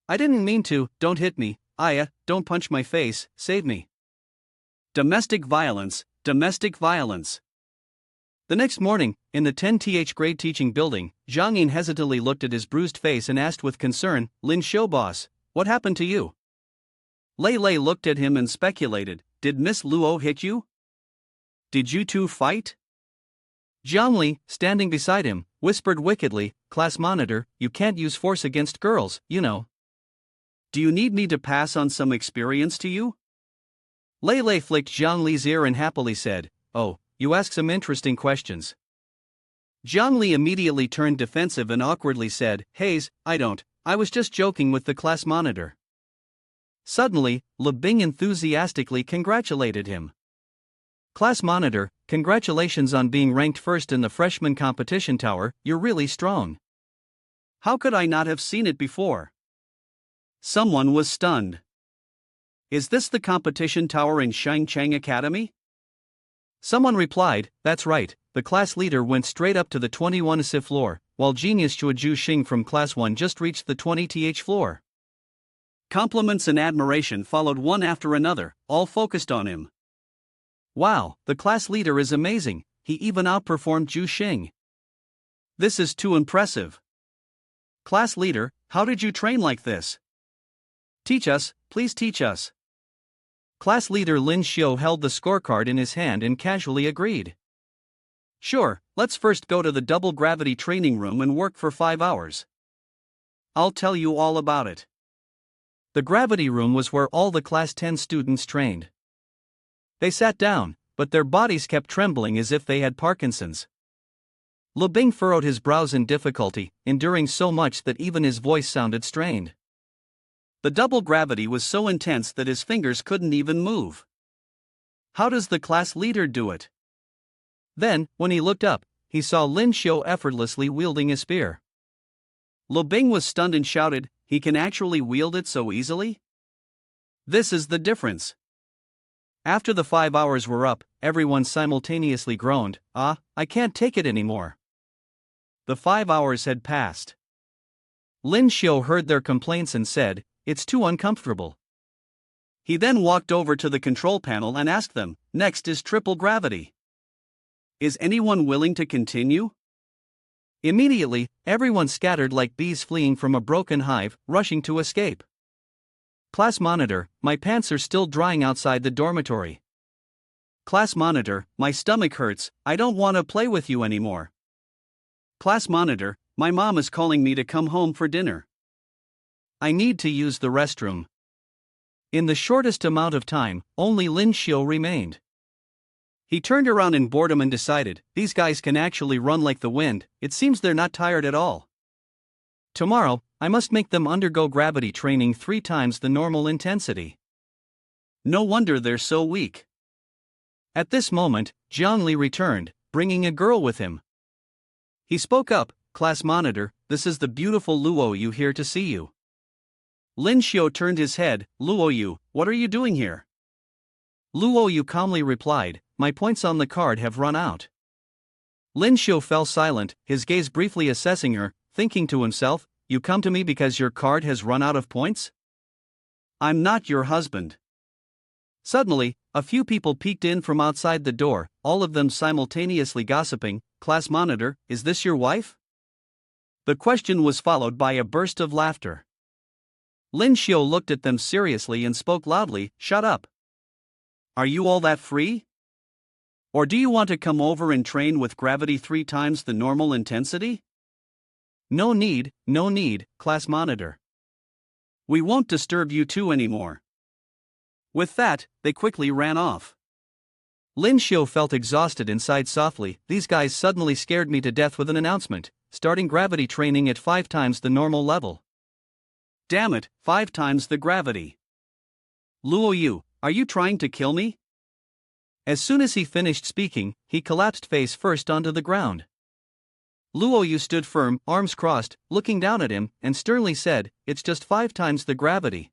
I didn't mean to, don't hit me, don't punch my face, save me. Domestic violence, domestic violence. The next morning, in the 10th grade teaching building, Zhang Yin hesitantly looked at his bruised face and asked with concern, Lyn Shio boss, what happened to you? Lei Lei looked at him and speculated, did Miss Luo hit you? Did you two fight? Zhang Li, standing beside him, whispered wickedly, class monitor, you can't use force against girls, you know. Do you need me to pass on some experience to you? Lei Lei flicked Zhang Li's ear and happily said, oh, you ask some interesting questions. Zhang Li immediately turned defensive and awkwardly said, Haze, I was just joking with the class monitor. Suddenly, Le Bing enthusiastically congratulated him. Class monitor, congratulations on being ranked first in the freshman competition tower, you're really strong. How could I not have seen it before? Someone was stunned. Is this the competition tower in Shangchang Academy? Someone replied, that's right, the class leader went straight up to the 21th floor, while genius Chuaju Shing from class 1 just reached the 20th floor. Compliments and admiration followed one after another, all focused on him. Wow, the class leader is amazing, he even outperformed Zhu Xing. This is too impressive. Class leader, how did you train like this? Teach us, please teach us. Class leader Lyn Shio held the scorecard in his hand and casually agreed. Sure, let's first go to the double gravity training room and work for 5 hours. I'll tell you all about it. The gravity room was where all the class 10 students trained. They sat down, but their bodies kept trembling as if they had Parkinson's. Le Bing furrowed his brows in difficulty, enduring so much that even his voice sounded strained. The double gravity was so intense that his fingers couldn't even move. How does the class leader do it? Then, when he looked up, he saw Lyn Shio effortlessly wielding a spear. Le Bing was stunned and shouted, he can actually wield it so easily? This is the difference. After the 5 hours were up, everyone simultaneously groaned, I can't take it anymore. The 5 hours had passed. Lyn Shio heard their complaints and said, it's too uncomfortable. He then walked over to the control panel and asked them, next is triple gravity. Is anyone willing to continue? Immediately, everyone scattered like bees fleeing from a broken hive, rushing to escape. Class monitor, my pants are still drying outside the dormitory. Class monitor, my stomach hurts, I don't want to play with you anymore. Class monitor, my mom is calling me to come home for dinner. I need to use the restroom. In the shortest amount of time, only Lyn Shio remained. He turned around in boredom and decided, these guys can actually run like the wind, it seems they're not tired at all. Tomorrow, I must make them undergo gravity training 3 times the normal intensity. No wonder they're so weak. At this moment, Zhang Li returned, bringing a girl with him. He spoke up, class monitor, this is the beautiful Luo Yu here to see you. Lyn Shio turned his head, Luo Yu, what are you doing here? Luo Yu calmly replied, my points on the card have run out. Lyn Shio fell silent, his gaze briefly assessing her, thinking to himself, you come to me because your card has run out of points? I'm not your husband. Suddenly, a few people peeked in from outside the door, all of them simultaneously gossiping, class monitor, is this your wife? The question was followed by a burst of laughter. Lyn Shio looked at them seriously and spoke loudly, shut up. Are you all that free? Or do you want to come over and train with gravity 3 times the normal intensity? No need, class monitor. We won't disturb you two anymore. With that, they quickly ran off. Lyn Shio felt exhausted and sighed softly, these guys suddenly scared me to death with an announcement, starting gravity training at 5 times the normal level. Damn it, 5 times the gravity. Luo Yu, are you trying to kill me? As soon as he finished speaking, he collapsed face first onto the ground. Luo Yu stood firm, arms crossed, looking down at him, and sternly said, "It's just 5 times the gravity.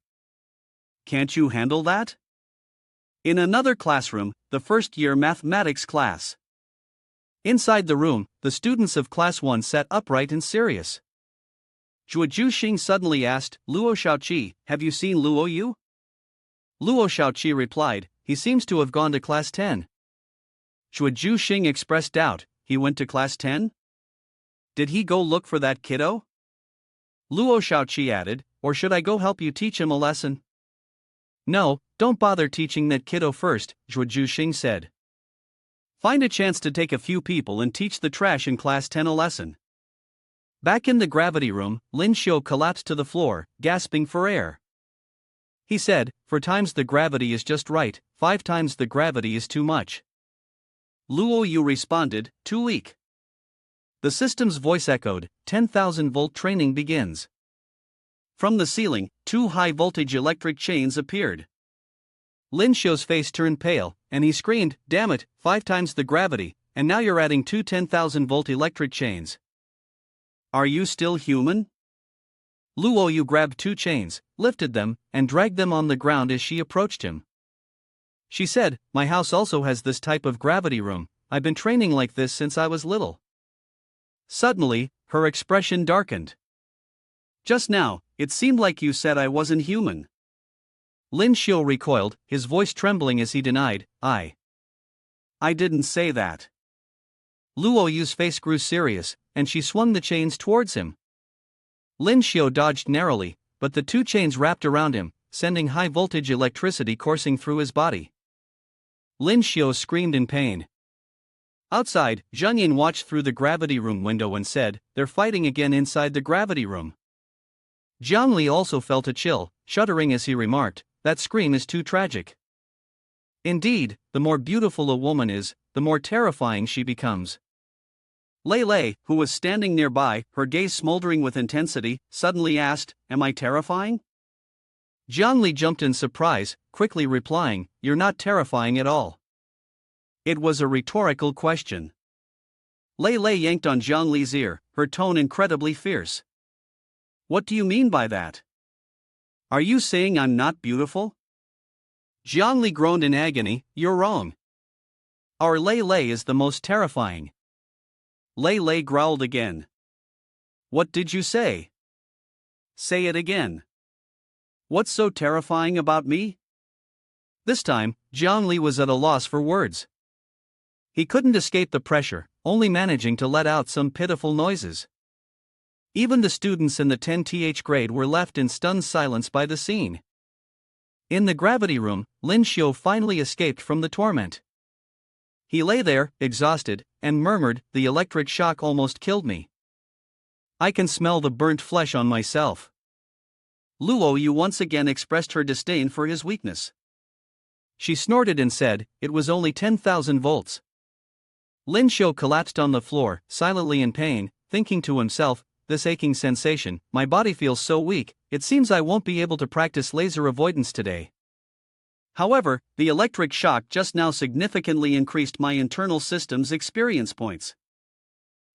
Can't you handle that?" In another classroom, the first-year mathematics class. Inside the room, the students of Class 1 sat upright and serious. Zhuozhu Shing suddenly asked, "Luo Shaoqi, have you seen Luo Yu?" Luo Shaoqi replied, "He seems to have gone to Class 10. Zhuozhu Shing expressed doubt, "He went to Class 10? Did he go look for that kiddo?" Luo Shaoqi added, "Or should I go help you teach him a lesson?" "No, don't bother teaching that kiddo first," Zhuozhu Shing said. "Find a chance to take a few people and teach the trash in Class 10 a lesson." Back in the gravity room, Lyn Shio collapsed to the floor, gasping for air. He said, "4 times the gravity is just right, 5 times the gravity is too much." Luo Yu responded, "Too weak." The system's voice echoed, 10,000-volt training begins. From the ceiling, 2 high-voltage electric chains appeared. Lyn Shio's face turned pale, and he screamed, "Damn it, 5 times the gravity, and now you're adding 2 10,000-volt electric chains. Are you still human?" Luo Yu grabbed 2 chains, lifted them, and dragged them on the ground as she approached him. She said, "My house also has this type of gravity room. I've been training like this since I was little." Suddenly, her expression darkened. "Just now, it seemed like you said I wasn't human." Lyn Shio recoiled, his voice trembling as he denied, I didn't say that." Luo Yu's face grew serious, and she swung the chains towards him. Lyn Shio dodged narrowly, but the 2 chains wrapped around him, sending high-voltage electricity coursing through his body. Lyn Shio screamed in pain. Outside, Zheng Yin watched through the gravity room window and said, "They're fighting again inside the gravity room." Jiang Li also felt a chill, shuddering as he remarked, "That scream is too tragic." Indeed, the more beautiful a woman is, the more terrifying she becomes. Lei Lei, who was standing nearby, her gaze smoldering with intensity, suddenly asked, "Am I terrifying?" Jiang Li jumped in surprise, quickly replying, "You're not terrifying at all." It was a rhetorical question. Lei Lei yanked on Jiang Li's ear, her tone incredibly fierce. "What do you mean by that? Are you saying I'm not beautiful?" Jiang Li groaned in agony, "You're wrong. Our Lei Lei is the most terrifying." Lei Lei growled again. "What did you say? Say it again. What's so terrifying about me?" This time, Jiang Li was at a loss for words. He couldn't escape the pressure, only managing to let out some pitiful noises. Even the students in the 10th grade were left in stunned silence by the scene. In the gravity room, Lyn Shio finally escaped from the torment. He lay there, exhausted, and murmured, "The electric shock almost killed me. I can smell the burnt flesh on myself." Luo Yu once again expressed her disdain for his weakness. She snorted and said, "It was only 10,000 volts." Lyn Shio collapsed on the floor, silently in pain, thinking to himself, "This aching sensation, my body feels so weak, it seems I won't be able to practice laser avoidance today." However, the electric shock just now significantly increased my internal system's experience points.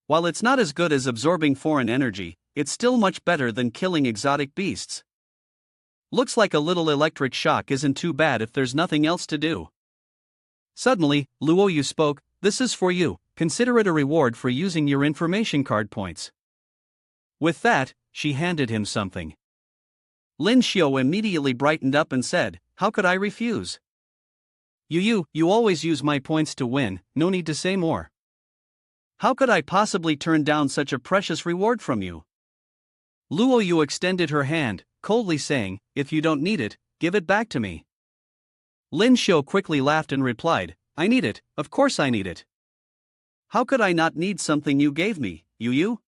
While it's not as good as absorbing foreign energy, it's still much better than killing exotic beasts. Looks like a little electric shock isn't too bad if there's nothing else to do. Suddenly, Luo Yu spoke, "This is for you, consider it a reward for using your information card points." With that, she handed him something. Lyn Shio immediately brightened up and said, "How could I refuse? You always use my points to win, no need to say more. How could I possibly turn down such a precious reward from you?" Luo Yu extended her hand, coldly saying, "If you don't need it, give it back to me." Lyn Shio quickly laughed and replied, "I need it, of course I need it. How could I not need something you gave me, Yu?"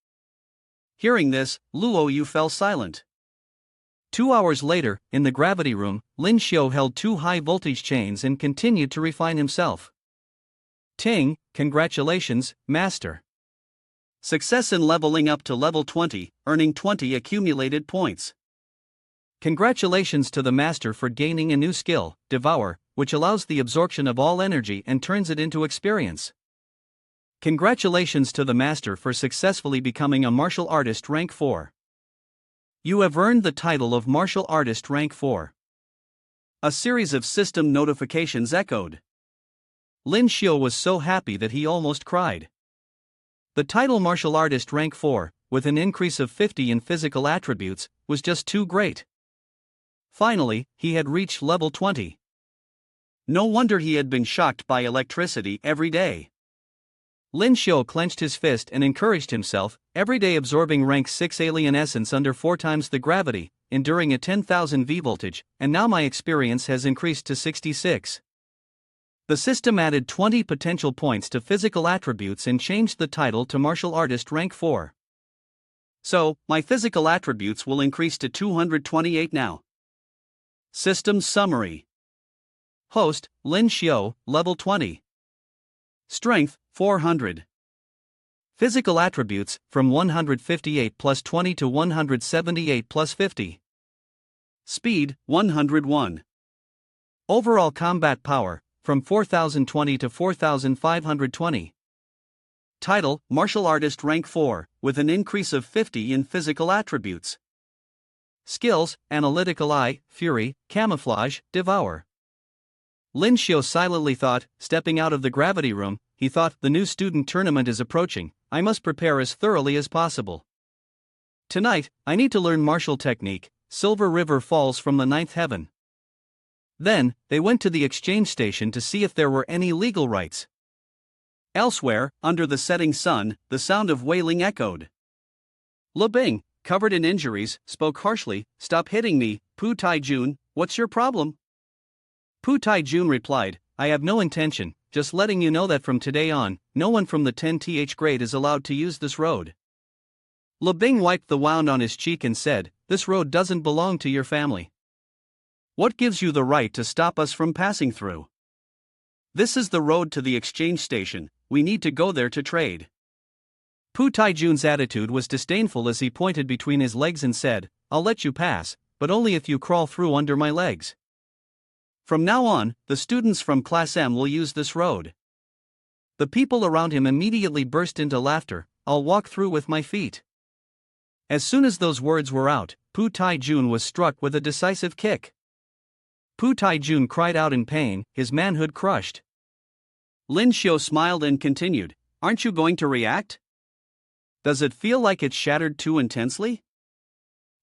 Hearing this, Luo Yu fell silent. 2 hours later, in the gravity room, Lyn Shio held 2 high-voltage chains and continued to refine himself. "Ting, congratulations, Master. Success in leveling up to level 20, earning 20 accumulated points. Congratulations to the Master for gaining a new skill, Devour, which allows the absorption of all energy and turns it into experience. Congratulations to the master for successfully becoming a martial artist rank 4. You have earned the title of martial artist rank 4. A series of system notifications echoed. Lyn Shio was so happy that he almost cried. The title martial artist rank 4, with an increase of 50 in physical attributes, was just too great. Finally, he had reached level 20. No wonder he had been shocked by electricity every day. Lyn Shio clenched his fist and encouraged himself, every day absorbing rank 6 alien essence under 4 times the gravity, enduring a 10,000 V voltage, and now my experience has increased to 66. The system added 20 potential points to physical attributes and changed the title to martial artist rank 4. So, my physical attributes will increase to 228 now. System summary. Host, Lyn Shio, level 20. Strength, 400. Physical attributes, from 158 plus 20 to 178 plus 50. Speed, 101. Overall combat power, from 4020 to 4520. Title, martial artist rank 4, with an increase of 50 in physical attributes. Skills, analytical eye, fury, camouflage, devour. Lyn Shio silently thought, stepping out of the gravity room, he thought, the new student tournament is approaching, I must prepare as thoroughly as possible. Tonight, I need to learn martial technique, Silver River Falls from the 9th Heaven. Then, they went to the exchange station to see if there were any legal rights. Elsewhere, under the setting sun, the sound of wailing echoed. Lu Bing, covered in injuries, spoke harshly, "Stop hitting me, Pu Tai-jun, what's your problem?" Pu Tai-jun replied, "I have no intention, just letting you know that from today on, no one from the 10th grade is allowed to use this road." Lu Bing wiped the wound on his cheek and said, "This road doesn't belong to your family. What gives you the right to stop us from passing through? This is the road to the exchange station, we need to go there to trade." Pu Tai-jun's attitude was disdainful as he pointed between his legs and said, "I'll let you pass, but only if you crawl through under my legs. From now on, the students from Class M will use this road." The people around him immediately burst into laughter. "I'll walk through with my feet." As soon as those words were out, Pu Tai-jun was struck with a decisive kick. Pu Tai-jun cried out in pain, his manhood crushed. Lyn Shio smiled and continued, "Aren't you going to react? Does it feel like it's shattered too intensely?"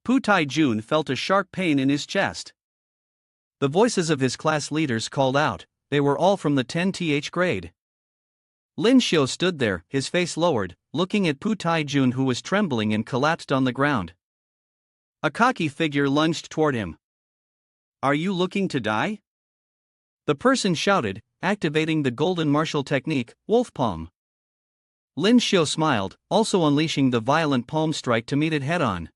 Pu Tai-jun felt a sharp pain in his chest. The voices of his class leaders called out, they were all from the 10th grade. Lyn Shio stood there, his face lowered, looking at Pu Tai-jun who was trembling and collapsed on the ground. A cocky figure lunged toward him. "Are you looking to die?" The person shouted, activating the golden martial technique, Wolf Palm. Lyn Shio smiled, also unleashing the violent palm strike to meet it head-on.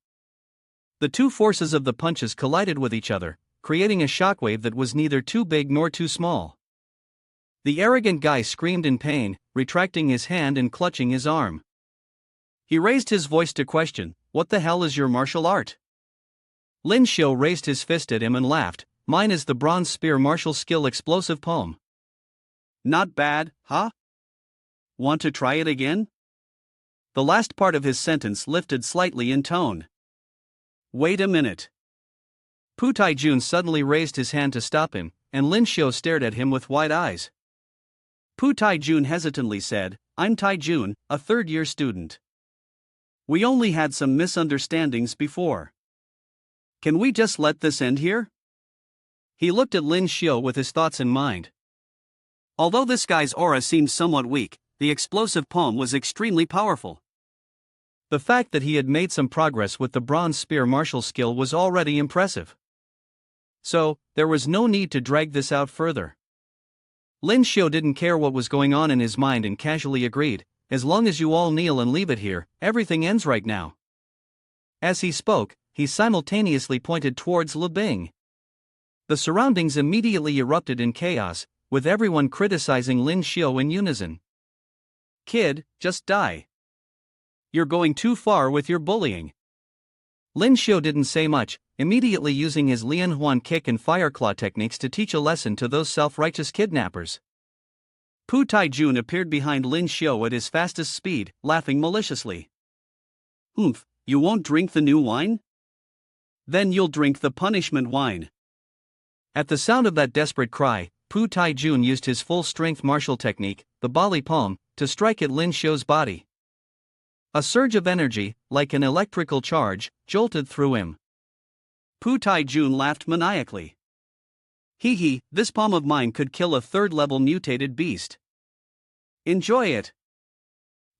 The two forces of the punches collided with each other, creating a shockwave that was neither too big nor too small. The arrogant guy screamed in pain, retracting his hand and clutching his arm. He raised his voice to question, "What the hell is your martial art?" Lyn Shio raised his fist at him and laughed, "Mine is the bronze spear martial skill explosive palm." "Not bad, huh? Want to try it again?" The last part of his sentence lifted slightly in tone. "Wait a minute." Pu Tai-jun suddenly raised his hand to stop him, and Lyn Shio stared at him with wide eyes. Pu Tai-jun hesitantly said, "I'm Tai-jun, a third-year student. We only had some misunderstandings before. Can we just let this end here?" He looked at Lyn Shio with his thoughts in mind. Although this guy's aura seemed somewhat weak, the explosive palm was extremely powerful. The fact that he had made some progress with the bronze spear martial skill was already impressive. So, there was no need to drag this out further. Lyn Shio didn't care what was going on in his mind and casually agreed, "As long as you all kneel and leave it here, everything ends right now." As he spoke, he simultaneously pointed towards Lu Bing. The surroundings immediately erupted in chaos, with everyone criticizing Lyn Shio in unison. "Kid, just die. You're going too far with your bullying." Lyn Shio didn't say much, immediately using his Lian Huan kick and fire claw techniques to teach a lesson to those self-righteous kidnappers. Pu Taijun appeared behind Lyn Shio at his fastest speed, laughing maliciously. "Oomph, you won't drink the new wine? Then you'll drink the punishment wine." At the sound of that desperate cry, Pu Taijun used his full-strength martial technique, the Bali Palm, to strike at Lyn Shio's body. A surge of energy, like an electrical charge, jolted through him. Pu Taijun laughed maniacally. "Hee, this palm of mine could kill a third-level mutated beast. Enjoy it."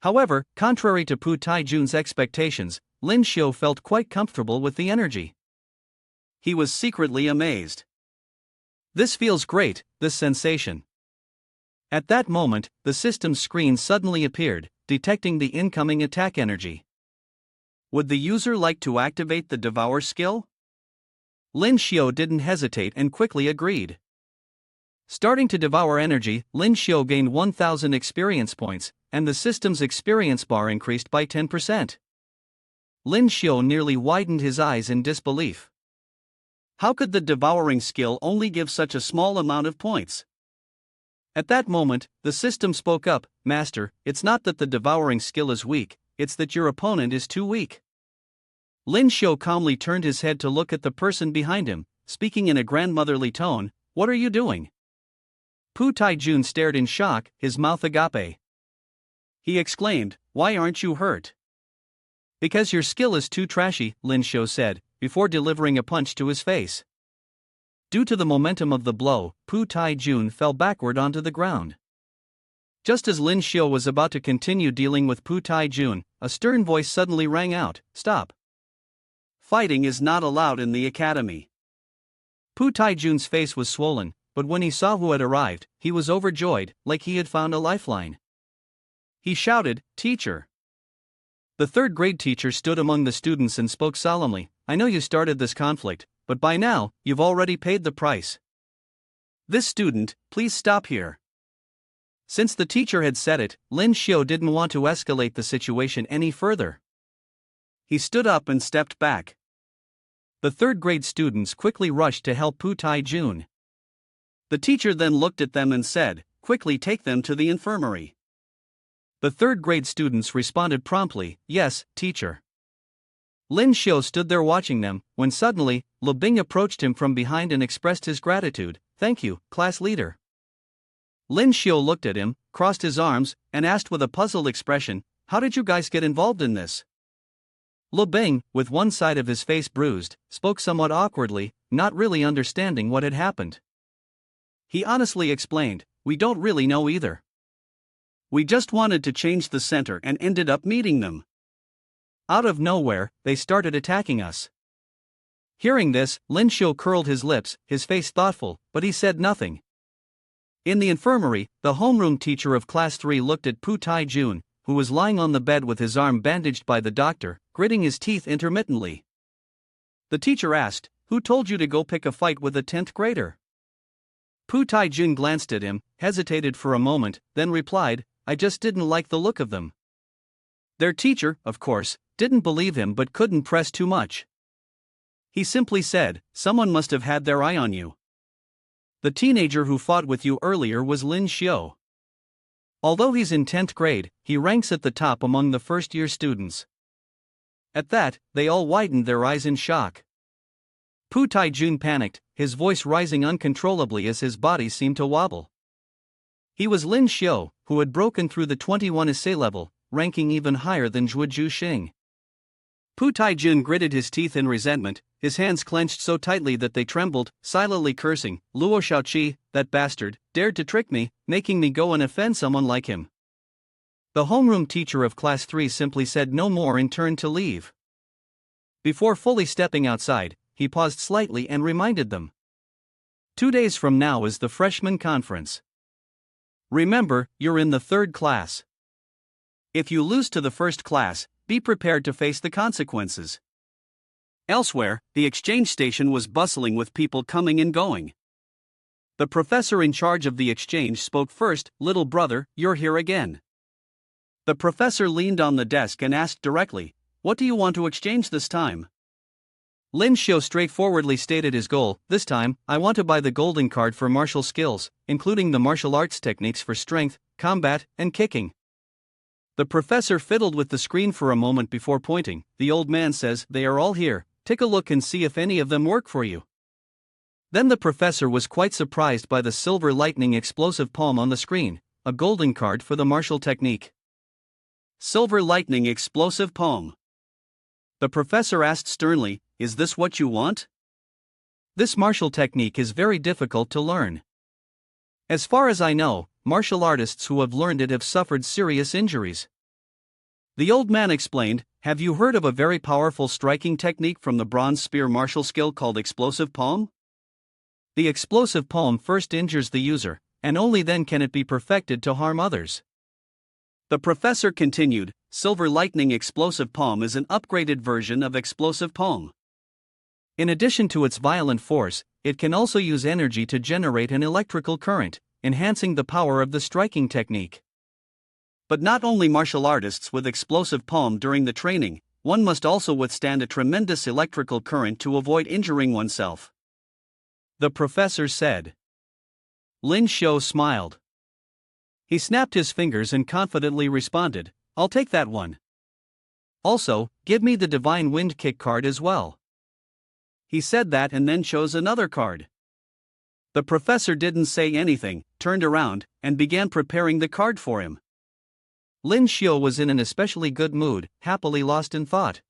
However, contrary to Pu Taijun's expectations, Lyn Shio felt quite comfortable with the energy. He was secretly amazed. "This feels great, this sensation." At that moment, the system's screen suddenly appeared, detecting the incoming attack energy. Would the user like to activate the Devour skill? Lyn Shio didn't hesitate and quickly agreed. Starting to devour energy, Lyn Shio gained 1,000 experience points, and the system's experience bar increased by 10%. Lyn Shio nearly widened his eyes in disbelief. How could the devouring skill only give such a small amount of points? At that moment, the system spoke up, "Master, it's not that the devouring skill is weak, it's that your opponent is too weak." Lyn Shio calmly turned his head to look at the person behind him, speaking in a grandmotherly tone, "What are you doing?" Pu Taijun stared in shock, his mouth agape. He exclaimed, "Why aren't you hurt?" "Because your skill is too trashy," Lyn Shio said, before delivering a punch to his face. Due to the momentum of the blow, Pu Taijun fell backward onto the ground. Just as Lyn Shio was about to continue dealing with Pu Taijun, a stern voice suddenly rang out, "Stop. Fighting is not allowed in the academy." Pu Taijun's face was swollen, but when he saw who had arrived, he was overjoyed, like he had found a lifeline. He shouted, "Teacher!" The third-grade teacher stood among the students and spoke solemnly, "I know you started this conflict, but by now, you've already paid the price. This student, please stop here." Since the teacher had said it, Lyn Shio didn't want to escalate the situation any further. He stood up and stepped back. The third-grade students quickly rushed to help Pu Taijun. The teacher then looked at them and said, "Quickly take them to the infirmary." The third-grade students responded promptly, "Yes, teacher." Lyn Shio stood there watching them, when suddenly, Le Bing approached him from behind and expressed his gratitude, "Thank you, class leader." Lyn Shio looked at him, crossed his arms, and asked with a puzzled expression, "How did you guys get involved in this?" Le Bing, with one side of his face bruised, spoke somewhat awkwardly, not really understanding what had happened. He honestly explained, "We don't really know either. We just wanted to change the center and ended up meeting them. Out of nowhere, they started attacking us." Hearing this, Lyn Shio curled his lips, his face thoughtful, but he said nothing. In the infirmary, the homeroom teacher of Class 3 looked at Pu Taijun, who was lying on the bed with his arm bandaged by the doctor, gritting his teeth intermittently. The teacher asked, "Who told you to go pick a fight with a 10th grader?" Pu Taijun glanced at him, hesitated for a moment, then replied, "I just didn't like the look of them." Their teacher, of course, didn't believe him but couldn't press too much. He simply said, "Someone must have had their eye on you. The teenager who fought with you earlier was Lyn Shio. Although he's in 10th grade, he ranks at the top among the first-year students." At that, they all widened their eyes in shock. Pu Taijun panicked, his voice rising uncontrollably as his body seemed to wobble. He was Lyn Shio, who had broken through the 21 essay level, ranking even higher than Zhuju Shing. Pu Taijun gritted his teeth in resentment, his hands clenched so tightly that they trembled, silently cursing, "Luo Shaoqi, that bastard, dared to trick me, making me go and offend someone like him." The homeroom teacher of Class 3 simply said no more and turned to leave. Before fully stepping outside, he paused slightly and reminded them. 2 days from now is the freshman conference. Remember, you're in the 3rd class. If you lose to the 1st class, be prepared to face the consequences. Elsewhere, the exchange station was bustling with people coming and going. The professor in charge of the exchange spoke first, "Little brother, you're here again." The professor leaned on the desk and asked directly, "What do you want to exchange this time?" Lyn Shio straightforwardly stated his goal. This time, I want to buy the golden card for martial skills, including the martial arts techniques for strength, combat, and kicking. The professor fiddled with the screen for a moment before pointing. The old man says, they are all here, take a look and see if any of them work for you. Then the professor was quite surprised by the silver lightning explosive palm on the screen, a golden card for the martial technique. Silver lightning explosive palm. The professor asked sternly, is this what you want? This martial technique is very difficult to learn. As far as I know, martial artists who have learned it have suffered serious injuries. The old man explained, have you heard of a very powerful striking technique from the bronze spear martial skill called explosive palm? The explosive palm first injures the user, and only then can it be perfected to harm others. The professor continued, silver lightning explosive palm is an upgraded version of explosive palm. In addition to its violent force, it can also use energy to generate an electrical current, enhancing the power of the striking technique. But not only martial artists with explosive palm during the training, one must also withstand a tremendous electrical current to avoid injuring oneself. The professor said. Lyn Shio smiled. He snapped his fingers and confidently responded, I'll take that one. Also, give me the divine wind kick card as well. He said that and then chose another card. The professor didn't say anything, turned around, and began preparing the card for him. Lyn Shio was in an especially good mood, happily lost in thought.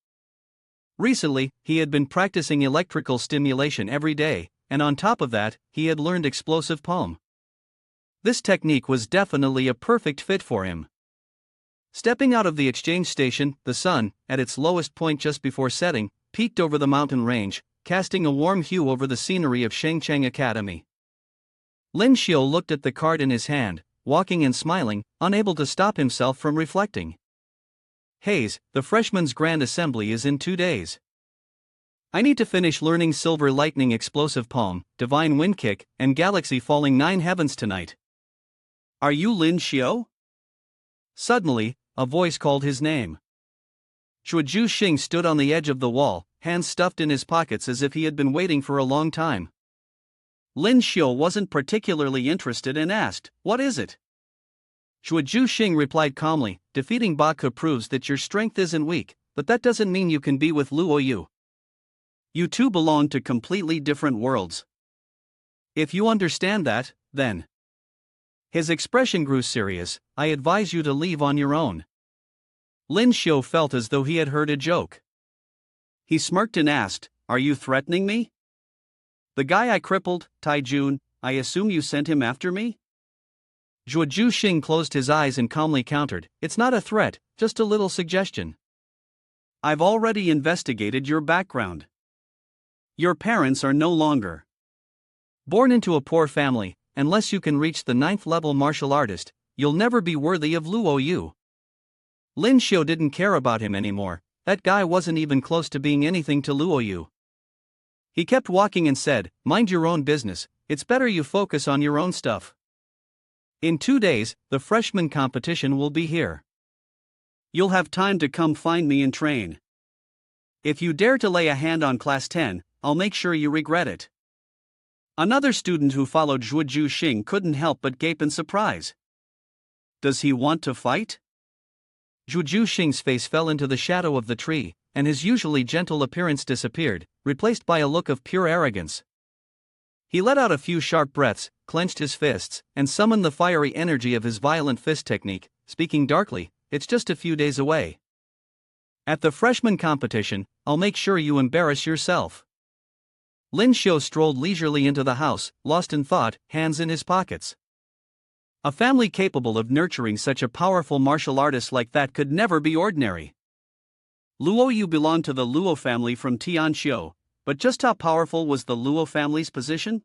Recently, he had been practicing electrical stimulation every day, and on top of that, he had learned explosive palm. This technique was definitely a perfect fit for him. Stepping out of the exchange station, the sun, at its lowest point just before setting, peeked over the mountain range, casting a warm hue over the scenery of Shengcheng Academy. Lyn Shio looked at the card in his hand, walking and smiling, unable to stop himself from reflecting. Hayes, the freshman's grand assembly is in 2 days. I need to finish learning silver lightning explosive palm, divine wind kick, and galaxy falling 9 heavens tonight. Are you Lyn Shio? Suddenly, a voice called his name. Shing stood on the edge of the wall, hands stuffed in his pockets as if he had been waiting for a long time. Lyn Shio wasn't particularly interested and asked, what is it? Shing replied calmly, defeating Baku proves that your strength isn't weak, but that doesn't mean you can be with Luo Yu. You two belong to completely different worlds. If you understand that, then. His expression grew serious, I advise you to leave on your own. Lyn Shio felt as though he had heard a joke. He smirked and asked, are you threatening me? The guy I crippled, Taijun, I assume you sent him after me? Shing closed his eyes and calmly countered, it's not a threat, just a little suggestion. I've already investigated your background. Your parents are no longer born into a poor family. Unless you can reach the 9th level martial artist, you'll never be worthy of Luo Yu. Lyn Shio didn't care about him anymore, that guy wasn't even close to being anything to Luo Yu. He kept walking and said, mind your own business, it's better you focus on your own stuff. In 2 days, the freshman competition will be here. You'll have time to come find me and train. If you dare to lay a hand on Class 10, I'll make sure you regret it. Another student who followed Shing couldn't help but gape in surprise. Does he want to fight? Shing's face fell into the shadow of the tree, and his usually gentle appearance disappeared, replaced by a look of pure arrogance. He let out a few sharp breaths, clenched his fists, and summoned the fiery energy of his violent fist technique, speaking darkly, it's just a few days away. At the freshman competition, I'll make sure you embarrass yourself. Lyn Shio strolled leisurely into the house, lost in thought, hands in his pockets. A family capable of nurturing such a powerful martial artist like that could never be ordinary. Luo Yu belonged to the Luo family from Tianqiu, but just how powerful was the Luo family's position?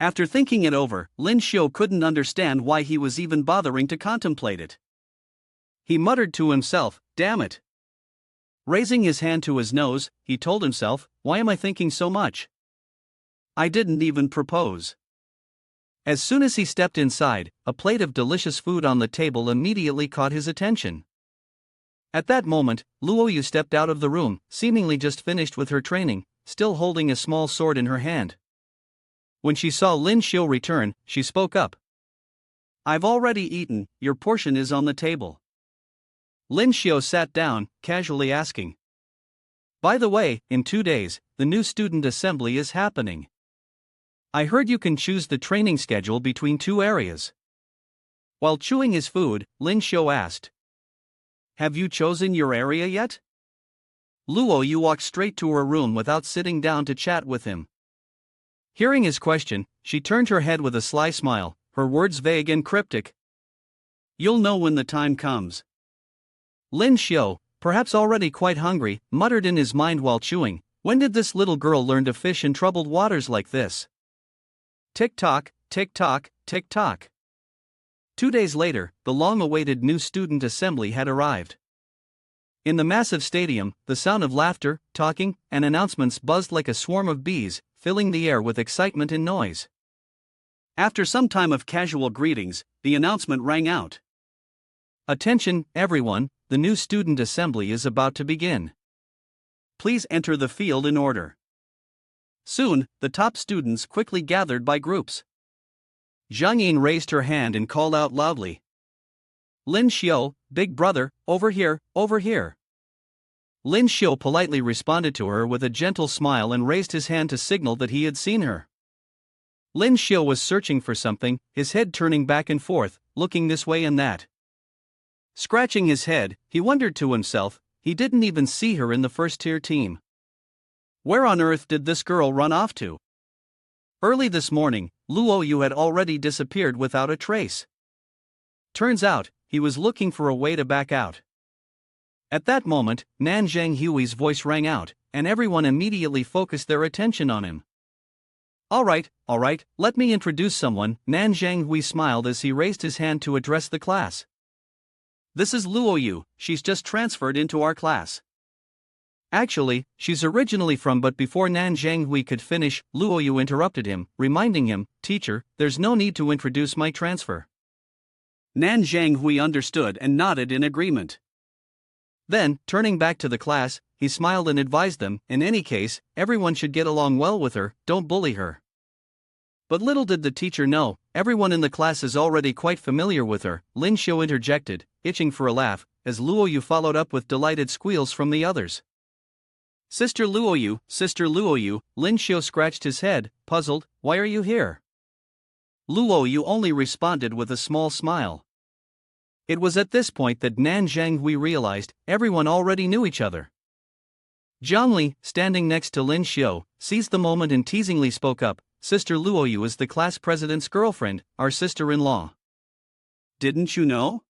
After thinking it over, Lyn Shio couldn't understand why he was even bothering to contemplate it. He muttered to himself, damn it. Raising his hand to his nose, he told himself, why am I thinking so much? I didn't even propose. As soon as he stepped inside, a plate of delicious food on the table immediately caught his attention. At that moment, Luoyu stepped out of the room, seemingly just finished with her training, still holding a small sword in her hand. When she saw Lyn Shio return, she spoke up. "I've already eaten, your portion is on the table." Lyn Shio sat down, casually asking, "By the way, in 2 days, the new student assembly is happening. I heard you can choose the training schedule between 2 areas." While chewing his food, Lyn Shio asked, "Have you chosen your area yet?" Luoyu walked straight to her room without sitting down to chat with him. Hearing his question, she turned her head with a sly smile, her words vague and cryptic. "You'll know when the time comes." Lyn Shio, perhaps already quite hungry, muttered in his mind while chewing, "When did this little girl learn to fish in troubled waters like this?" Tick-tock, tick-tock, tick-tock. 2 days later, the long-awaited new student assembly had arrived. In the massive stadium, the sound of laughter, talking, and announcements buzzed like a swarm of bees, filling the air with excitement and noise. After some time of casual greetings, the announcement rang out. "Attention, everyone, the new student assembly is about to begin. Please enter the field in order." Soon, the top students quickly gathered by groups. Zhang Yin raised her hand and called out loudly, "Lyn Shio, big brother, over here, over here." Lyn Shio politely responded to her with a gentle smile and raised his hand to signal that he had seen her. Lyn Shio was searching for something, his head turning back and forth, looking this way and that. Scratching his head, he wondered to himself, he didn't even see her in the first-tier team. Where on earth did this girl run off to? Early this morning, Luoyu had already disappeared without a trace. Turns out, he was looking for a way to back out. At that moment, Nan Zhanghui's voice rang out, and everyone immediately focused their attention on him. All right, let me introduce someone." Nan Zhanghui smiled as he raised his hand to address the class. "This is Luoyu, she's just transferred into our class." Actually, she's originally from, but before Nan Zhanghui could finish, Luoyu interrupted him, reminding him, "Teacher, there's no need to introduce my transfer." Nan Zhanghui understood and nodded in agreement. Then, turning back to the class, he smiled and advised them, "In any case, everyone should get along well with her, don't bully her." But little did the teacher know, everyone in the class is already quite familiar with her. Lyn Shio interjected, itching for a laugh, as Luoyu followed up with delighted squeals from the others. Sister Luoyu, Lyn Shio scratched his head, puzzled, "Why are you here?" Luoyu only responded with a small smile. It was at this point that Nan Zhanghui realized, everyone already knew each other. Zhangli, standing next to Lyn Shio, seized the moment and teasingly spoke up, "Sister Luoyu is the class president's girlfriend, our sister-in-law." "Didn't you know?"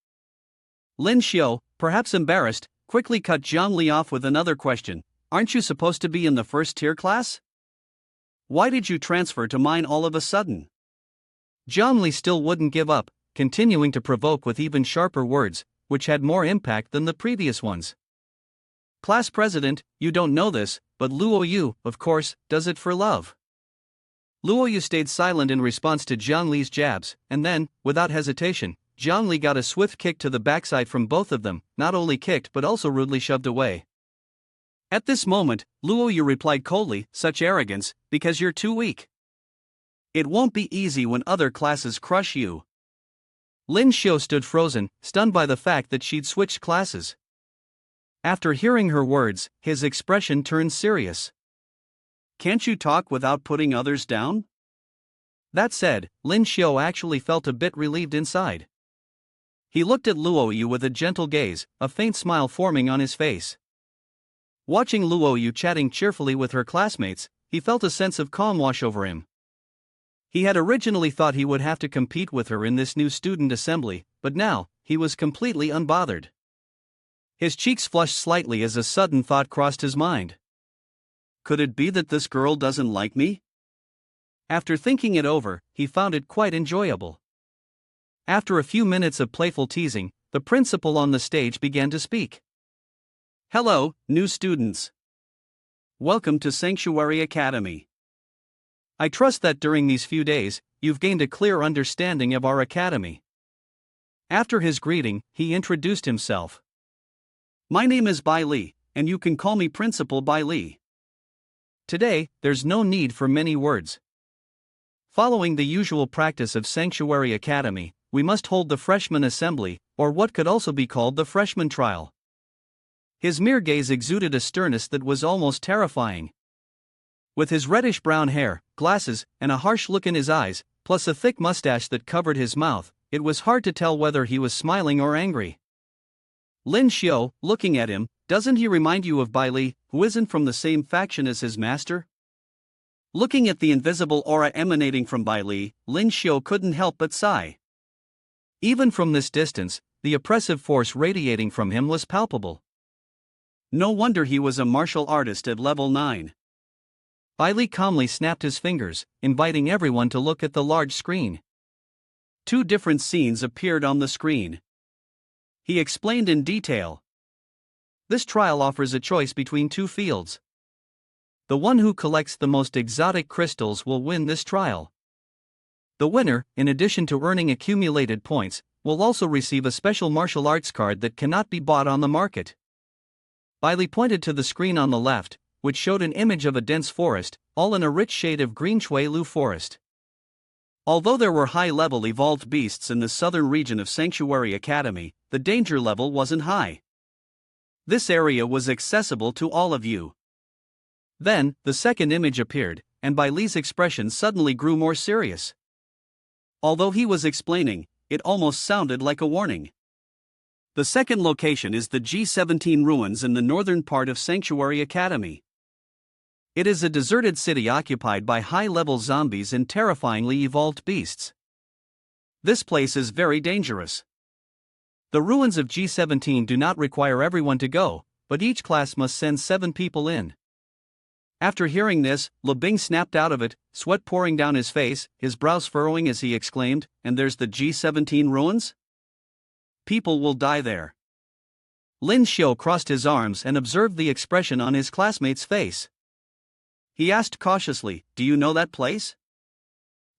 Lyn Shio, perhaps embarrassed, quickly cut Zhangli off with another question, "Aren't you supposed to be in the first-tier class? Why did you transfer to mine all of a sudden?" Zhangli still wouldn't give up, continuing to provoke with even sharper words, which had more impact than the previous ones. "Class president, you don't know this, but Luoyu, of course, does it for love." Luoyu stayed silent in response to Zhangli's jabs, and then, without hesitation, Zhangli got a swift kick to the backside from both of them, not only kicked but also rudely shoved away. At this moment, Luoyu replied coldly, "Such arrogance, because you're too weak. It won't be easy when other classes crush you." Lyn Shio stood frozen, stunned by the fact that she'd switched classes. After hearing her words, his expression turned serious. "Can't you talk without putting others down?" That said, Lyn Shio actually felt a bit relieved inside. He looked at Luoyu with a gentle gaze, a faint smile forming on his face. Watching Luoyu chatting cheerfully with her classmates, he felt a sense of calm wash over him. He had originally thought he would have to compete with her in this new student assembly, but now, he was completely unbothered. His cheeks flushed slightly as a sudden thought crossed his mind. Could it be that this girl doesn't like me? After thinking it over, he found it quite enjoyable. After a few minutes of playful teasing, the principal on the stage began to speak. "Hello, new students. Welcome to Sanctuary Academy. I trust that during these few days, you've gained a clear understanding of our academy." After his greeting, he introduced himself. My name is Bai Li, and you can call me Principal Bai Li. Today, there's no need for many words. Following the usual practice of Sanctuary Academy, we must hold the freshman assembly, or what could also be called the freshman trial. His mere gaze exuded a sternness that was almost terrifying. With his reddish-brown hair, glasses, and a harsh look in his eyes, plus a thick mustache that covered his mouth, it was hard to tell whether he was smiling or angry. Lyn Shio, looking at him, doesn't he remind you of Bai Li, who isn't from the same faction as his master? Looking at the invisible aura emanating from Bai Li, Lyn Shio couldn't help but sigh. Even from this distance, the oppressive force radiating from him was palpable. No wonder he was a martial artist at level 9. Bai Li calmly snapped his fingers, inviting everyone to look at the large screen. 2 different scenes appeared on the screen. He explained in detail. This trial offers a choice between 2 fields. The one who collects the most exotic crystals will win this trial. The winner, in addition to earning accumulated points, will also receive a special martial arts card that cannot be bought on the market. Bai Li pointed to the screen on the left, which showed an image of a dense forest, all in a rich shade of green Chui Lu forest. Although there were high-level evolved beasts in the southern region of Sanctuary Academy, the danger level wasn't high. This area was accessible to all of you. Then, the second image appeared, and Bai Li's expression suddenly grew more serious. Although he was explaining, it almost sounded like a warning. The second location is the G17 ruins in the northern part of Sanctuary Academy. It is a deserted city occupied by high-level zombies and terrifyingly evolved beasts. This place is very dangerous. The ruins of G17 do not require everyone to go, but each class must send 7 people in. After hearing this, Lu Bing snapped out of it, sweat pouring down his face, his brows furrowing as he exclaimed, "And there's the G17 ruins? People will die there." Lyn Shio crossed his arms and observed the expression on his classmate's face. He asked cautiously, "Do you know that place?"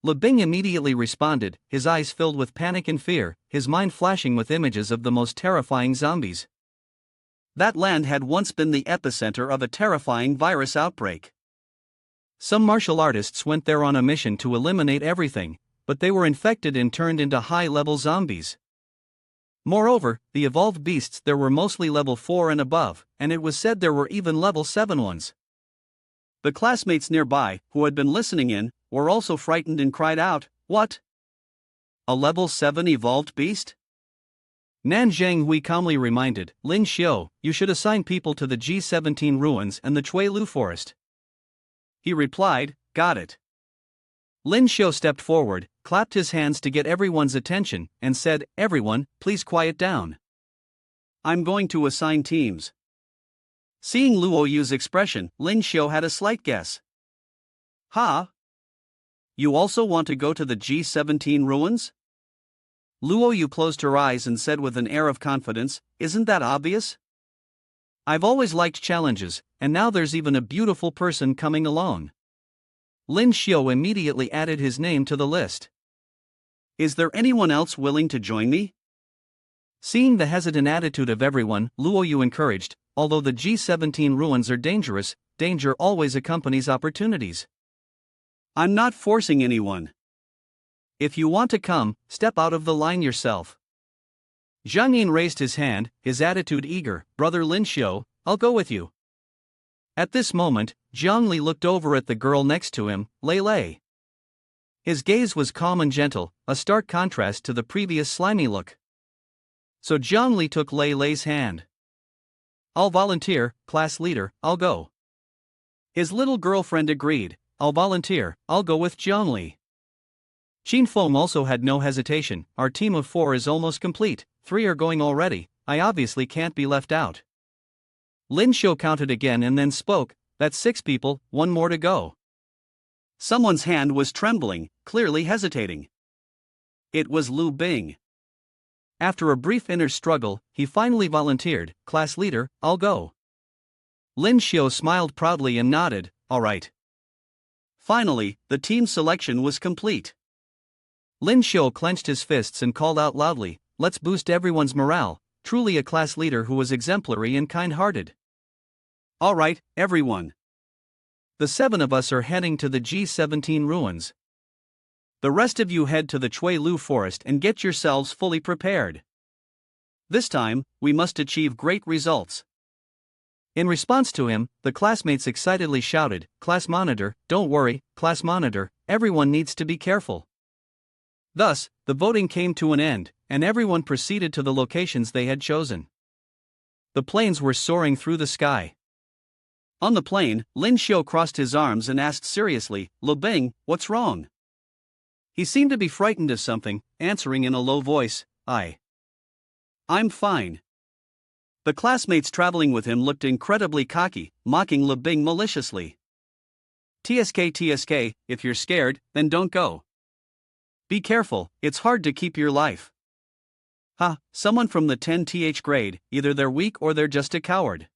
Lu Bing immediately responded, his eyes filled with panic and fear, his mind flashing with images of the most terrifying zombies. That land had once been the epicenter of a terrifying virus outbreak. Some martial artists went there on a mission to eliminate everything, but they were infected and turned into high-level zombies. Moreover, the evolved beasts there were mostly level 4 and above, and it was said there were even level 7 ones. The classmates nearby, who had been listening in, were also frightened and cried out, "What? A level 7 evolved beast?" Nan Zhanghui calmly reminded, "Lyn Shio, you should assign people to the G17 ruins and the Chui Lu forest." He replied, "Got it." Lyn Shio stepped forward, clapped his hands to get everyone's attention, and said, "Everyone, please quiet down. I'm going to assign teams." Seeing Luo Yu's expression, Lyn Shio had a slight guess. "Ha? You also want to go to the G17 ruins?" Luo Yu closed her eyes and said with an air of confidence, "Isn't that obvious? I've always liked challenges, and now there's even a beautiful person coming along." Lyn Shio immediately added his name to the list. "Is there anyone else willing to join me?" Seeing the hesitant attitude of everyone, Luo Yu encouraged, "Although the G17 ruins are dangerous, danger always accompanies opportunities. I'm not forcing anyone. If you want to come, step out of the line yourself." Zhang Yin raised his hand, his attitude eager, "Brother Lyn Shio, I'll go with you." At this moment, Jiang Li looked over at the girl next to him, Lei Lei. His gaze was calm and gentle, a stark contrast to the previous slimy look. So Jiang Li took Lei Lei's hand. "I'll volunteer, class leader, I'll go." His little girlfriend agreed, "I'll volunteer, I'll go with Jiang Li." Qin Feng also had no hesitation, "Our team of 4 is almost complete, 3 are going already, I obviously can't be left out." Lyn Shio counted again and then spoke, "That's 6 people, 1 more to go." Someone's hand was trembling, clearly hesitating. It was Lu Bing. After a brief inner struggle, he finally volunteered, "Class leader, I'll go." Lyn Shio smiled proudly and nodded, "All right." Finally, the team selection was complete. Lyn Shio clenched his fists and called out loudly, "Let's boost everyone's morale, truly a class leader who was exemplary and kind-hearted. Alright, everyone. The 7 of us are heading to the G17 ruins. The rest of you head to the Chui Lu forest and get yourselves fully prepared. This time, we must achieve great results. In response to him, the classmates excitedly shouted, "Class monitor, don't worry, class monitor, everyone needs to be careful." Thus, the voting came to an end, and everyone proceeded to the locations they had chosen. The planes were soaring through the sky. On the plane, Lyn Shio crossed his arms and asked seriously, "Lu Bing, what's wrong?" He seemed to be frightened of something, answering in a low voice, I'm fine." The classmates traveling with him looked incredibly cocky, mocking Lu Bing maliciously. TSK, if you're scared, then don't go. Be careful, it's hard to keep your life. Someone from the 10th grade, either they're weak or they're just a coward.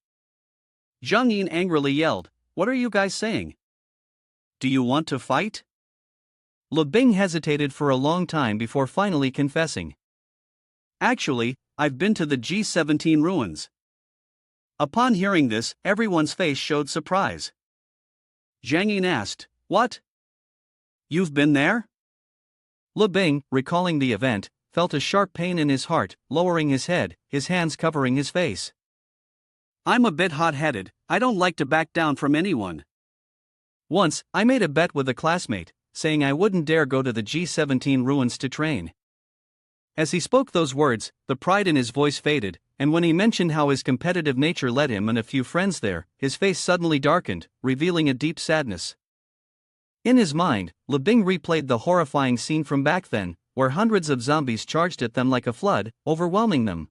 Zhang Yin angrily yelled, "What are you guys saying? Do you want to fight?" Lu Bing hesitated for a long time before finally confessing. "Actually, I've been to the G17 ruins." Upon hearing this, everyone's face showed surprise. Zhang Yin asked, "What? You've been there?" Lu Bing, recalling the event, felt a sharp pain in his heart, lowering his head, his hands covering his face. "I'm a bit hot-headed, I don't like to back down from anyone. Once, I made a bet with a classmate, saying I wouldn't dare go to the G17 ruins to train." As he spoke those words, the pride in his voice faded, and when he mentioned how his competitive nature led him and a few friends there, his face suddenly darkened, revealing a deep sadness. In his mind, Lu Bing replayed the horrifying scene from back then, where hundreds of zombies charged at them like a flood, overwhelming them.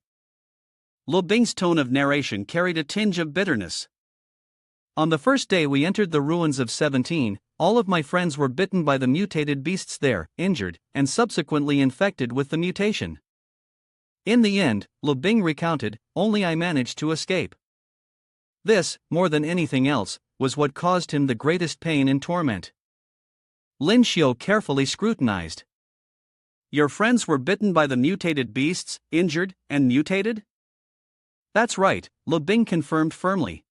Lu Bing's tone of narration carried a tinge of bitterness. "On the first day we entered the ruins of 17, all of my friends were bitten by the mutated beasts there, injured, and subsequently infected with the mutation. In the end," Lu Bing recounted, "only I managed to escape. This, more than anything else, was what caused him the greatest pain and torment." Lyn Shio carefully scrutinized. "Your friends were bitten by the mutated beasts, injured, and mutated?" "That's right," Lu Bing confirmed firmly.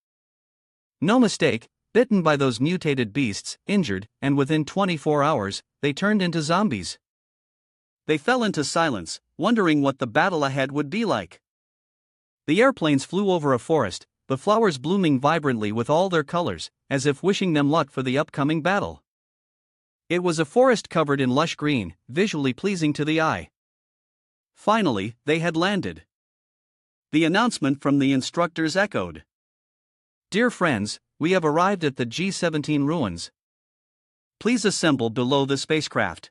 "No mistake, bitten by those mutated beasts, injured, and within 24 hours, they turned into zombies." They fell into silence, wondering what the battle ahead would be like. The airplanes flew over a forest, the flowers blooming vibrantly with all their colors, as if wishing them luck for the upcoming battle. It was a forest covered in lush green, visually pleasing to the eye. Finally, they had landed. The announcement from the instructors echoed. "Dear friends, we have arrived at the G17 ruins. Please assemble below the spacecraft."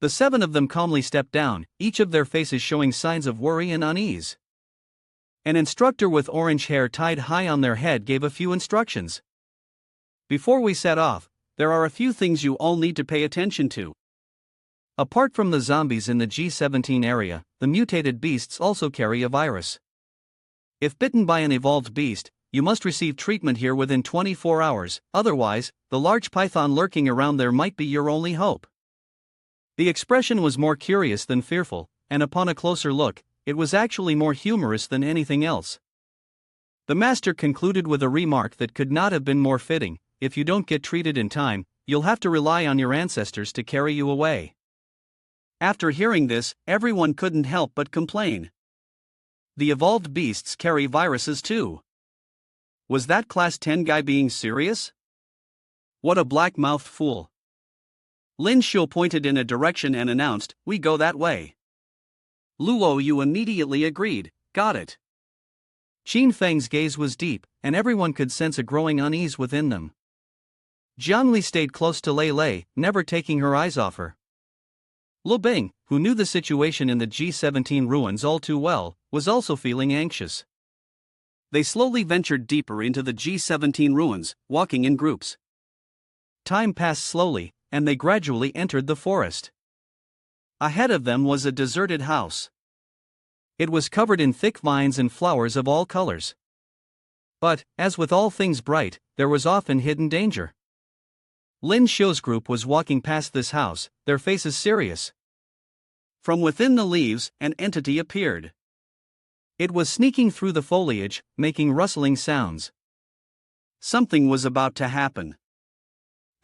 The 7 of them calmly stepped down, each of their faces showing signs of worry and unease. An instructor with orange hair tied high on their head gave a few instructions. "Before we set off, there are a few things you all need to pay attention to. Apart from the zombies in the G17 area, the mutated beasts also carry a virus. If bitten by an evolved beast, you must receive treatment here within 24 hours, otherwise, the large python lurking around there might be your only hope." The expression was more curious than fearful, and upon a closer look, it was actually more humorous than anything else. The master concluded with a remark that could not have been more fitting: "If you don't get treated in time, you'll have to rely on your ancestors to carry you away." After hearing this, everyone couldn't help but complain. The evolved beasts carry viruses too. Was that Class 10 guy being serious? What a black-mouthed fool. Lyn Shio pointed in a direction and announced, "We go that way." Luo Yu immediately agreed, "Got it." Qin Feng's gaze was deep, and everyone could sense a growing unease within them. Jiangli stayed close to Lei Lei, never taking her eyes off her. Lu Bing, who knew the situation in the G17 ruins all too well, was also feeling anxious. They slowly ventured deeper into the G17 ruins, walking in groups. Time passed slowly, and they gradually entered the forest. Ahead of them was a deserted house. It was covered in thick vines and flowers of all colors. But, as with all things bright, there was often hidden danger. Lyn Shio's group was walking past this house, their faces serious. From within the leaves, an entity appeared. It was sneaking through the foliage, making rustling sounds. Something was about to happen.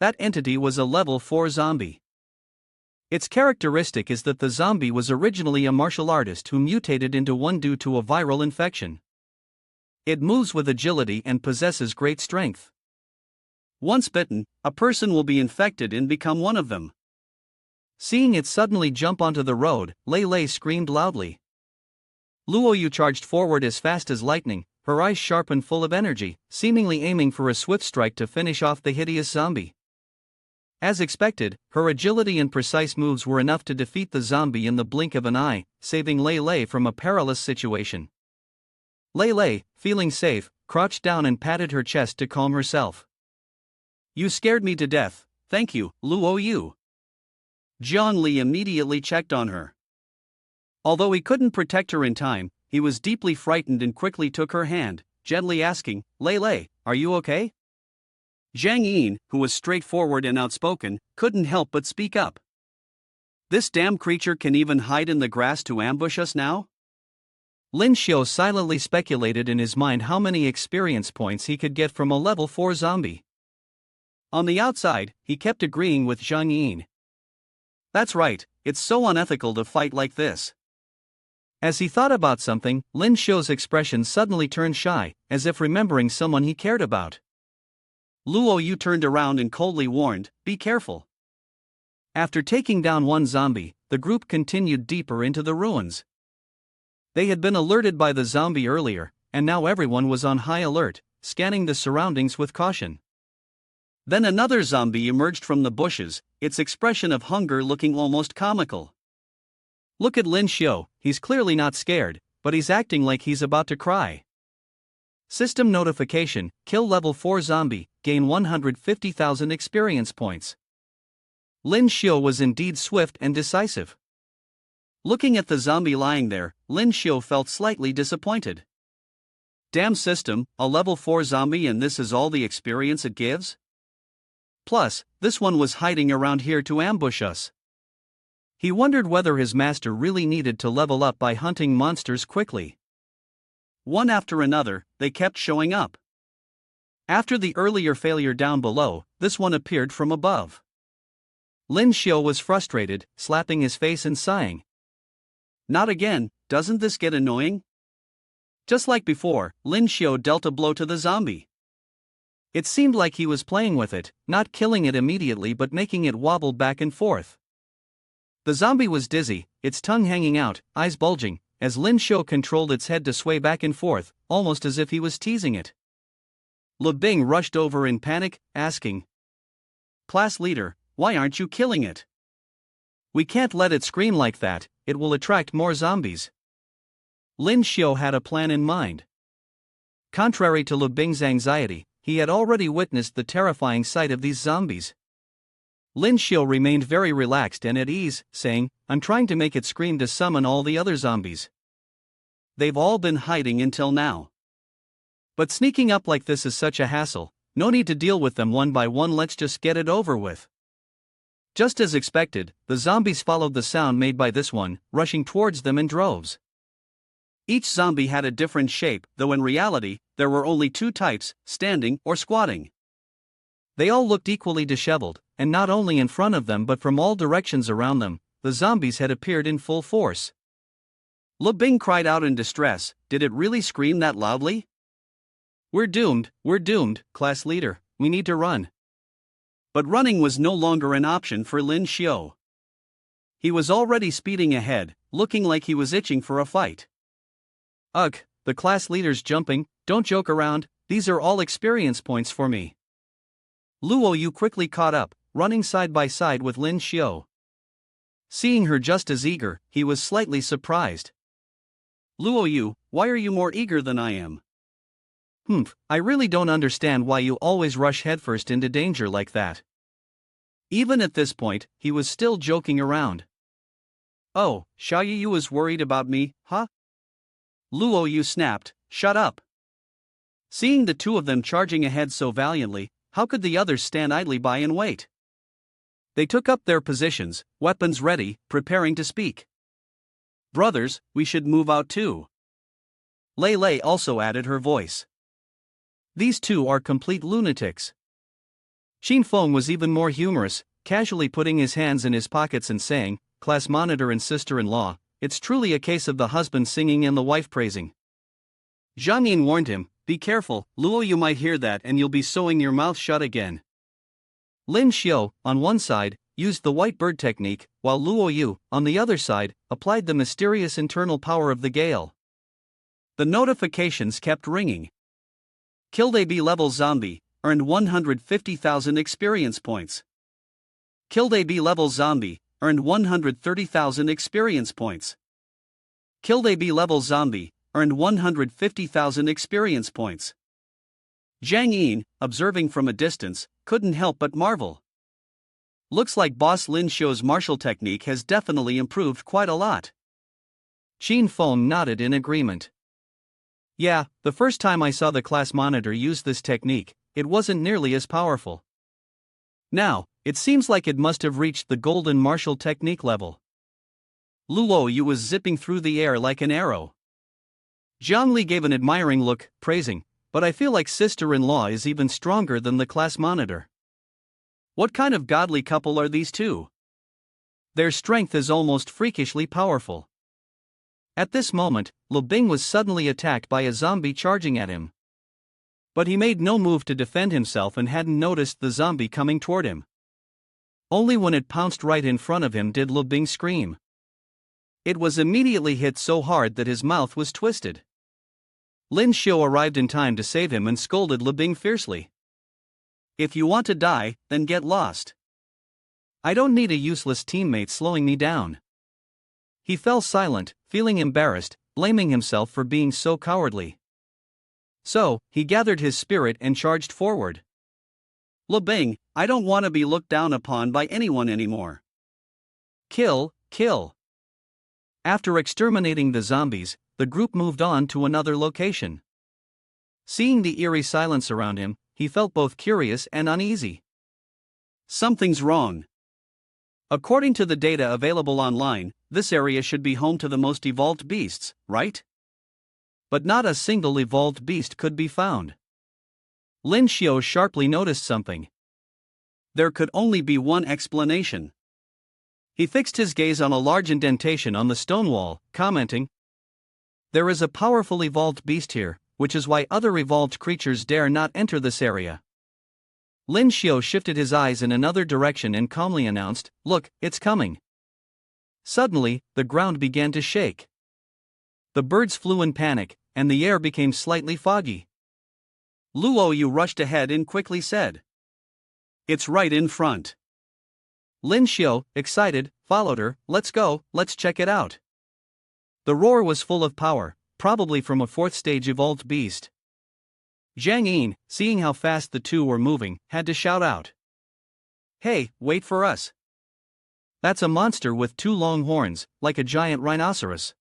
That entity was a level 4 zombie. Its characteristic is that the zombie was originally a martial artist who mutated into one due to a viral infection. It moves with agility and possesses great strength. Once bitten, a person will be infected and become one of them. Seeing it suddenly jump onto the road, Lei screamed loudly. Luo Yu charged forward as fast as lightning, her eyes sharp and full of energy, seemingly aiming for a swift strike to finish off the hideous zombie. As expected, her agility and precise moves were enough to defeat the zombie in the blink of an eye, saving Lei from a perilous situation. Lei, feeling safe, crouched down and patted her chest to calm herself. "You scared me to death, thank you, Luo Yu." Zhongli immediately checked on her. Although he couldn't protect her in time, he was deeply frightened and quickly took her hand, gently asking, "Lei, are you okay?" Zhang Yin, who was straightforward and outspoken, couldn't help but speak up. "This damn creature can even hide in the grass to ambush us now?" Lyn Shio silently speculated in his mind how many experience points he could get from a level 4 zombie. On the outside, he kept agreeing with Zhang Yin. "That's right, it's so unethical to fight like this." As he thought about something, Lyn Shio's expression suddenly turned shy, as if remembering someone he cared about. Luo Yu turned around and coldly warned, "Be careful." After taking down one zombie, the group continued deeper into the ruins. They had been alerted by the zombie earlier, and now everyone was on high alert, scanning the surroundings with caution. Then another zombie emerged from the bushes, its expression of hunger looking almost comical. "Look at Lyn Shio, he's clearly not scared, but he's acting like he's about to cry." System notification: kill level 4 zombie, gain 150,000 experience points. Lyn Shio was indeed swift and decisive. Looking at the zombie lying there, Lyn Shio felt slightly disappointed. Damn system, a level 4 zombie and this is all the experience it gives? Plus, this one was hiding around here to ambush us. He wondered whether his master really needed to level up by hunting monsters quickly. One after another, they kept showing up. After the earlier failure down below, this one appeared from above. Lyn Shio was frustrated, slapping his face and sighing. "Not again, doesn't this get annoying?" Just like before, Lyn Shio dealt a blow to the zombie. It seemed like he was playing with it, not killing it immediately but making it wobble back and forth. The zombie was dizzy, its tongue hanging out, eyes bulging, as Lyn Shio controlled its head to sway back and forth, almost as if he was teasing it. Lu Bing rushed over in panic, asking, "Class leader, why aren't you killing it? We can't let it scream like that, it will attract more zombies." Lyn Shio had a plan in mind. Contrary to Lu Bing's anxiety, he had already witnessed the terrifying sight of these zombies. Lyn Shio remained very relaxed and at ease, saying, "I'm trying to make it scream to summon all the other zombies. They've all been hiding until now. But sneaking up like this is such a hassle, no need to deal with them one by one, let's just get it over with." Just as expected, the zombies followed the sound made by this one, rushing towards them in droves. Each zombie had a different shape, though in reality, there were only 2 types, standing or squatting. They all looked equally disheveled, and not only in front of them but from all directions around them, the zombies had appeared in full force. Lu Bing cried out in distress, "Did it really scream that loudly? We're doomed, class leader, we need to run." But running was no longer an option for Lyn Shio. He was already speeding ahead, looking like he was itching for a fight. "Ugh, the class leader's jumping, don't joke around, these are all experience points for me." Luo Yu quickly caught up, running side by side with Lyn Shio. Seeing her just as eager, he was slightly surprised. "Luo Yu, why are you more eager than I am?" I really don't understand why you always rush headfirst into danger like that." Even at this point, he was still joking around. "Oh, Xiao Yu was worried about me, huh?" Luo Yu snapped, "Shut up." Seeing the 2 of them charging ahead so valiantly, how could the others stand idly by and wait? They took up their positions, weapons ready, preparing to speak. "Brothers, we should move out too." Lei Lei also added her voice. These two are complete lunatics. Xin Feng was even more humorous, casually putting his hands in his pockets and saying, "Class monitor and sister-in-law, it's truly a case of the husband singing and the wife praising." Zhang Yin warned him, "Be careful, Luo, you might hear that and you'll be sewing your mouth shut again." Lyn Shio, on one side, used the white bird technique, while Luo Yu, on the other side, applied the mysterious internal power of the gale. The notifications kept ringing. Killed AB level zombie, earned 150,000 experience points. Killed AB level zombie, earned 130,000 experience points. Killed AB level zombie, earned 150,000 experience points. Zhang Yin, observing from a distance, couldn't help but marvel. Looks like Boss Lyn Shio's martial technique has definitely improved quite a lot. Xin Feng nodded in agreement. Yeah, the first time I saw the class monitor use this technique, it wasn't nearly as powerful. Now, it seems like it must have reached the golden martial technique level. Luo Yu was zipping through the air like an arrow. Zhang Li gave an admiring look, praising, "But I feel like sister-in-law is even stronger than the class monitor. What kind of godly couple are these two? Their strength is almost freakishly powerful." At this moment, Lu Bing was suddenly attacked by a zombie charging at him. But he made no move to defend himself and hadn't noticed the zombie coming toward him. Only when it pounced right in front of him did Lu Bing scream. It was immediately hit so hard that his mouth was twisted. Lyn Shio arrived in time to save him and scolded Lu Bing fiercely. "If you want to die, then get lost. I don't need a useless teammate slowing me down." He fell silent, feeling embarrassed, blaming himself for being so cowardly. So, he gathered his spirit and charged forward. "Lu Bing, I don't want to be looked down upon by anyone anymore. Kill, kill." After exterminating the zombies, the group moved on to another location. Seeing the eerie silence around him, he felt both curious and uneasy. Something's wrong. According to the data available online, this area should be home to the most evolved beasts, right? But not a single evolved beast could be found. Lyn Shio sharply noticed something. There could only be one explanation. He fixed his gaze on a large indentation on the stone wall, commenting, "There is a powerful evolved beast here, which is why other evolved creatures dare not enter this area." Lyn Shio shifted his eyes in another direction and calmly announced, "Look, it's coming." Suddenly, the ground began to shake. The birds flew in panic, and the air became slightly foggy. Luo Yu rushed ahead and quickly said, "It's right in front." Lyn Shio, excited, followed her. "Let's go, let's check it out." The roar was full of power, probably from a fourth stage evolved beast. Zhang Yin, seeing how fast the two were moving, had to shout out, "Hey, wait for us. That's a monster with two long horns, like a giant rhinoceros."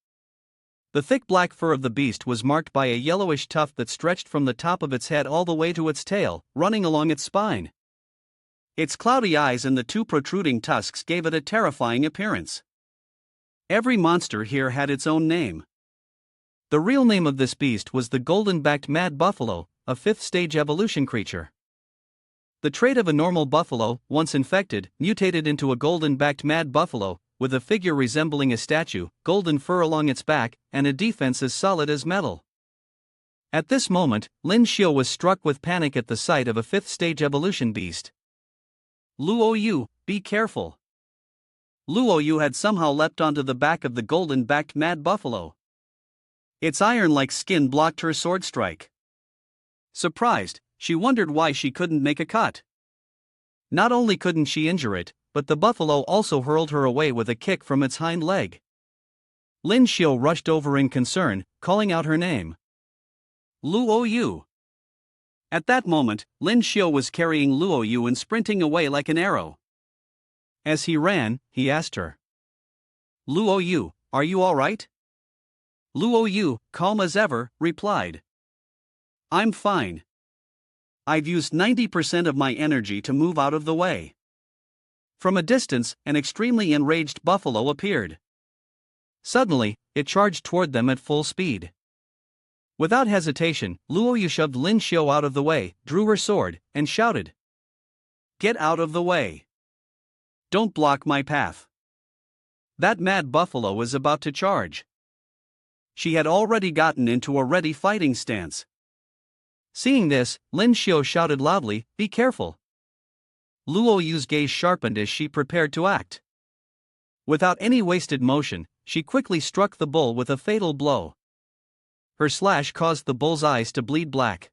The thick black fur of the beast was marked by a yellowish tuft that stretched from the top of its head all the way to its tail, running along its spine. Its cloudy eyes and the two protruding tusks gave it a terrifying appearance. Every monster here had its own name. The real name of this beast was the golden-backed mad buffalo, a fifth-stage evolution creature. The trait of a normal buffalo, once infected, mutated into a golden-backed mad buffalo, with a figure resembling a statue, golden fur along its back, and a defense as solid as metal. At this moment, Lyn Shio was struck with panic at the sight of a fifth-stage evolution beast. "Luo Yu, be careful." Luo Yu had somehow leapt onto the back of the golden-backed mad buffalo. Its iron-like skin blocked her sword strike. Surprised, she wondered why she couldn't make a cut. Not only couldn't she injure it, but the buffalo also hurled her away with a kick from its hind leg. Lyn Shio rushed over in concern, calling out her name. "Luo Yu." At that moment, Lyn Shio was carrying Luo Yu and sprinting away like an arrow. As he ran, he asked her, "Luo Yu, are you all right?" Luo Yu, calm as ever, replied, "I'm fine. I've used 90% of my energy to move out of the way." From a distance, an extremely enraged buffalo appeared. Suddenly, it charged toward them at full speed. Without hesitation, Luo Yu shoved Lyn Shio out of the way, drew her sword, and shouted, "Get out of the way! Don't block my path! That mad buffalo is about to charge." She had already gotten into a ready fighting stance. Seeing this, Lyn Shio shouted loudly, "Be careful!" Luo Yu's gaze sharpened as she prepared to act. Without any wasted motion, she quickly struck the bull with a fatal blow. Her slash caused the bull's eyes to bleed black.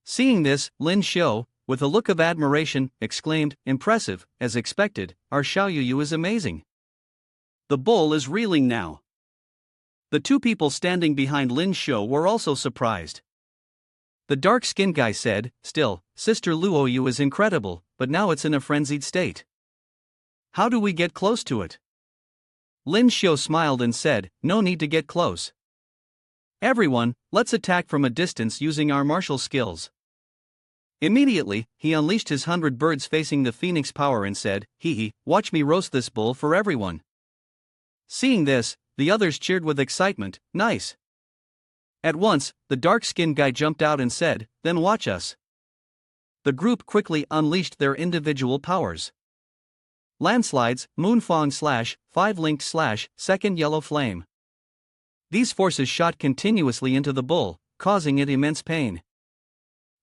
Seeing this, Lyn Shio, with a look of admiration, exclaimed, "Impressive, as expected, our Xiao is amazing." The bull is reeling now. The two people standing behind Lyn Shio were also surprised. The dark-skinned guy said, "Still, Sister Luo Yu is incredible, but now it's in a frenzied state. How do we get close to it?" Lyn Shio smiled and said, "No need to get close. Everyone, let's attack from a distance using our martial skills." Immediately, he unleashed his 100 birds facing the phoenix power and said, "Hee, watch me roast this bull for everyone." Seeing this, the others cheered with excitement, "Nice." At once, the dark-skinned guy jumped out and said, "Then watch us." The group quickly unleashed their individual powers. Landslides, Moonfang slash, 5-linked slash, second yellow flame. These forces shot continuously into the bull, causing it immense pain.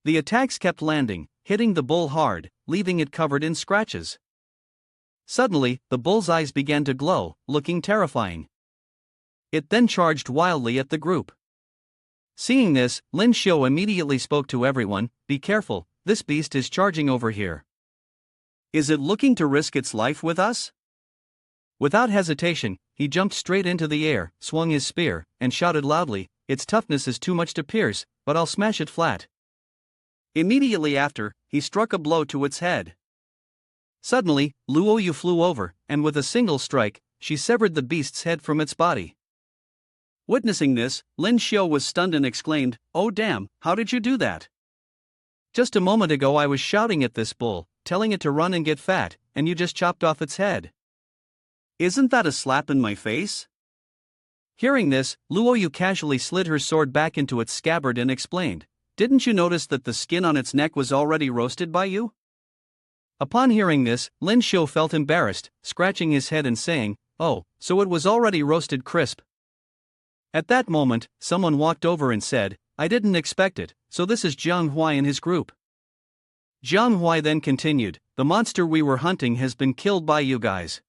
The attacks kept landing, hitting the bull hard, leaving it covered in scratches. Suddenly, the bull's eyes began to glow, looking terrifying. It then charged wildly at the group. Seeing this, Lyn Shio immediately spoke to everyone, "Be careful, this beast is charging over here. Is it looking to risk its life with us?" Without hesitation, he jumped straight into the air, swung his spear, and shouted loudly, "Its toughness is too much to pierce, but I'll smash it flat." Immediately after, he struck a blow to its head. Suddenly, Luo Yu flew over, and with a single strike, she severed the beast's head from its body. Witnessing this, Lyn Shio was stunned and exclaimed, "Oh damn, how did you do that? Just a moment ago I was shouting at this bull, telling it to run and get fat, and you just chopped off its head. Isn't that a slap in my face?" Hearing this, Luo Yu casually slid her sword back into its scabbard and explained, "Didn't you notice that the skin on its neck was already roasted by you?" Upon hearing this, Lyn Shio felt embarrassed, scratching his head and saying, "Oh, so it was already roasted crisp." At that moment, someone walked over and said, "I didn't expect it, so this is Jiang Huai and his group." Jiang Huai then continued, "The monster we were hunting has been killed by you guys."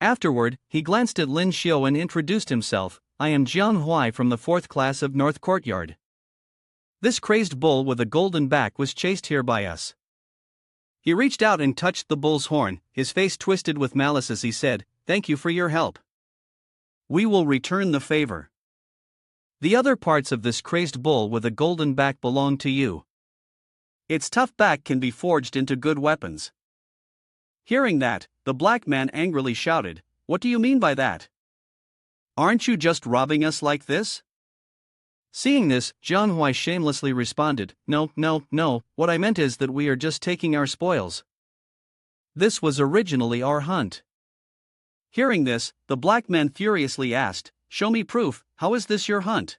Afterward, he glanced at Lyn Shio and introduced himself, "I am Jiang Huai from the 4th class of North Courtyard. This crazed bull with a golden back was chased here by us." He reached out and touched the bull's horn, his face twisted with malice as he said, "Thank you for your help. We will return the favor. The other parts of this crazed bull with a golden back belong to you. Its tough back can be forged into good weapons." Hearing that, the black man angrily shouted, "What do you mean by that? Aren't you just robbing us like this?" Seeing this, Jiang Huai shamelessly responded, No, what I meant is that we are just taking our spoils. This was originally our hunt." Hearing this, the black man furiously asked, "Show me proof, how is this your hunt?"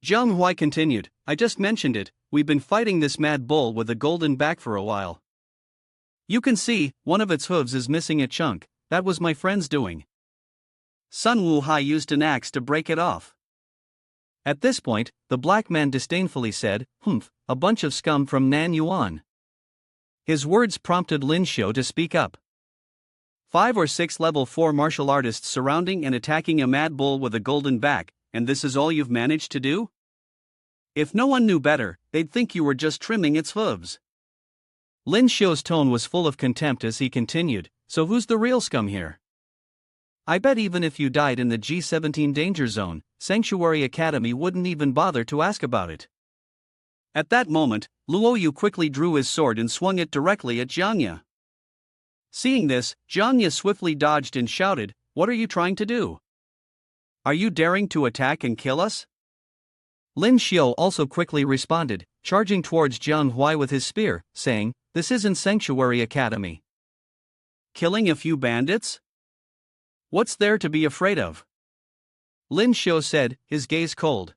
Jiang Huai continued, "I just mentioned it, we've been fighting this mad bull with a golden back for a while. You can see, one of its hooves is missing a chunk, that was my friend's doing. Sun Wu Hai used an axe to break it off." At this point, the black man disdainfully said, "Humph, a bunch of scum from Nan Yuan." His words prompted Lyn Shio to speak up. 5 or 6 level 4 martial artists surrounding and attacking a mad bull with a golden back, and this is all you've managed to do? If no one knew better, they'd think you were just trimming its hooves. Lyn Shio's tone was full of contempt as he continued, "So who's the real scum here? I bet even if you died in the G17 danger zone, Sanctuary Academy wouldn't even bother to ask about it." At that moment, Luo Yu quickly drew his sword and swung it directly at Jiang Ye. Seeing this, Jiang Ye swiftly dodged and shouted, "What are you trying to do? Are you daring to attack and kill us?" Lyn Shio also quickly responded, charging towards Jiang Huai with his spear, saying, "This isn't Sanctuary Academy. Killing a few bandits? What's there to be afraid of?" Lyn Shio said, his gaze cold.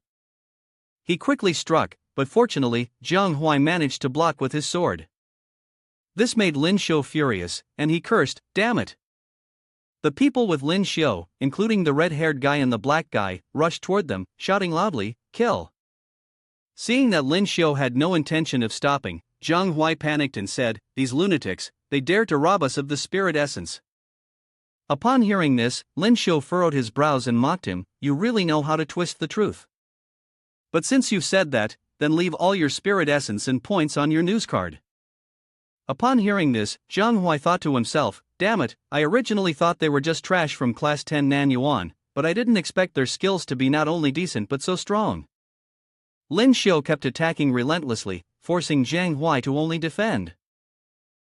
He quickly struck, but fortunately, Jiang Huai managed to block with his sword. This made Lyn Shio furious, and he cursed, "Damn it!" The people with Lyn Shio, including the red-haired guy and the black guy, rushed toward them, shouting loudly, "Kill!" Seeing that Lyn Shio had no intention of stopping, Jiang Huai panicked and said, "These lunatics, they dare to rob us of the spirit essence." Upon hearing this, Lyn Shio furrowed his brows and mocked him, "You really know how to twist the truth. But since you've said that, then leave all your spirit essence and points on your news card." Upon hearing this, Jiang Huai thought to himself, "Damn it, I originally thought they were just trash from class 10 Nan Yuan, but I didn't expect their skills to be not only decent but so strong." Lyn Shio kept attacking relentlessly, forcing Jiang Huai to only defend.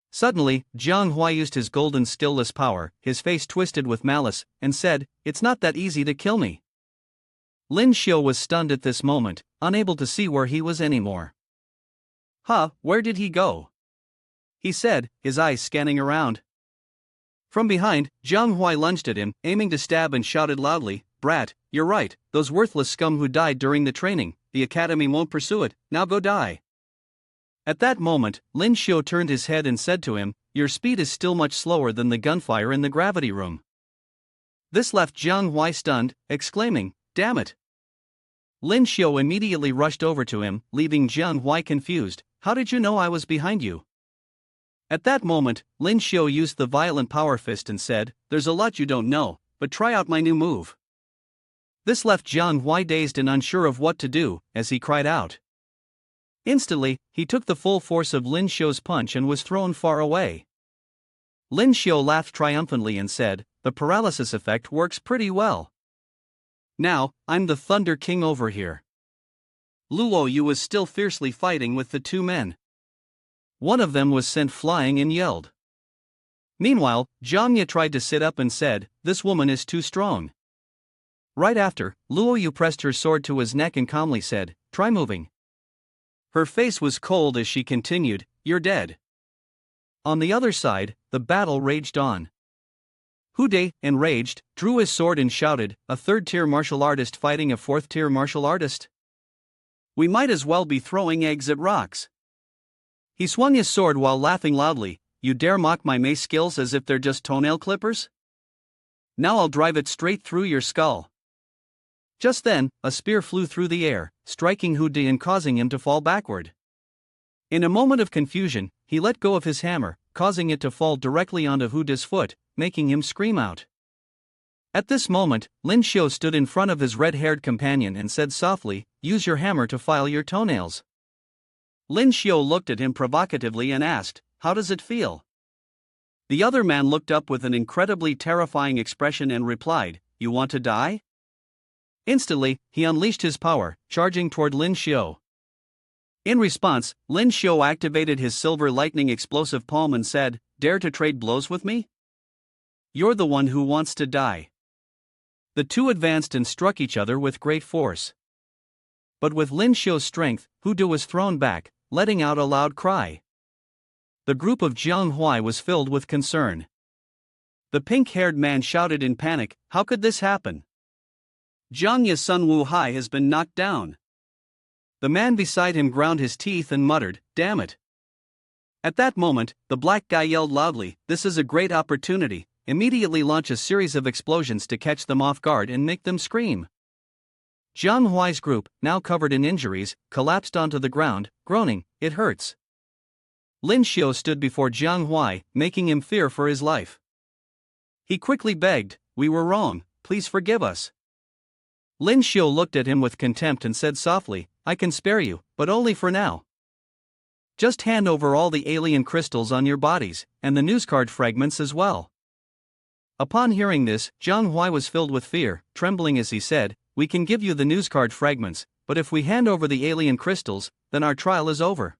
Suddenly, Jiang Huai used his golden skillless power, his face twisted with malice, and said, "It's not that easy to kill me." Lyn Shio was stunned at this moment, unable to see where he was anymore. "Huh, where did he go?" he said, his eyes scanning around. From behind, Jiang Huai lunged at him, aiming to stab, and shouted loudly, "Brat, you're right, those worthless scum who died during the training, the academy won't pursue it, now go die." At that moment, Lyn Shio turned his head and said to him, "Your speed is still much slower than the gunfire in the gravity room." This left Jiang Huai stunned, exclaiming, "Damn it!" Lyn Shio immediately rushed over to him, leaving Jiang Huai confused. "How did you know I was behind you?" At that moment, Lyn Shio used the violent power fist and said, "There's a lot you don't know, but try out my new move." This left Jiang Huai dazed and unsure of what to do, as he cried out. Instantly, he took the full force of Lyn Shio's punch and was thrown far away. Lyn Shio laughed triumphantly and said, "The paralysis effect works pretty well. Now, I'm the Thunder King over here." Luo Yu was still fiercely fighting with the two men. One of them was sent flying and yelled. Meanwhile, Zhang Ye tried to sit up and said, "This woman is too strong." Right after, Luo Yu pressed her sword to his neck and calmly said, "Try moving." Her face was cold as she continued, "You're dead." On the other side, the battle raged on. Hu De, enraged, drew his sword and shouted, "A third-tier martial artist fighting a fourth-tier martial artist? We might as well be throwing eggs at rocks." He swung his sword while laughing loudly, "You dare mock my mace skills as if they're just toenail clippers? Now I'll drive it straight through your skull." Just then, a spear flew through the air, striking Hu De and causing him to fall backward. In a moment of confusion, he let go of his hammer, causing it to fall directly onto Hu De's foot, making him scream out. At this moment, Lyn Shio stood in front of his red-haired companion and said softly, "Use your hammer to file your toenails." Lyn Shio looked at him provocatively and asked, "How does it feel?" The other man looked up with an incredibly terrifying expression and replied, "You want to die?" Instantly, he unleashed his power, charging toward Lyn Shio. In response, Lyn Shio activated his silver lightning explosive palm and said, "Dare to trade blows with me? You're the one who wants to die." The two advanced and struck each other with great force. But with Lyn Shio's strength, Hu De was thrown back, letting out a loud cry. The group of Jiang Huai was filled with concern. The pink-haired man shouted in panic, "How could this happen? Zhang Ye's son Wu Hai has been knocked down." The man beside him ground his teeth and muttered, "Damn it." At that moment, the black guy yelled loudly, "This is a great opportunity," immediately launch a series of explosions to catch them off guard and make them scream. Jiang Huai's group, now covered in injuries, collapsed onto the ground, groaning, "It hurts." Lyn Shio stood before Jiang Huai, making him fear for his life. He quickly begged, "We were wrong, please forgive us." Lyn Shio looked at him with contempt and said softly, "I can spare you, but only for now. Just hand over all the alien crystals on your bodies, and the news card fragments as well." Upon hearing this, Jiang Huai was filled with fear, trembling as he said, "We can give you the news card fragments, but if we hand over the alien crystals, then our trial is over.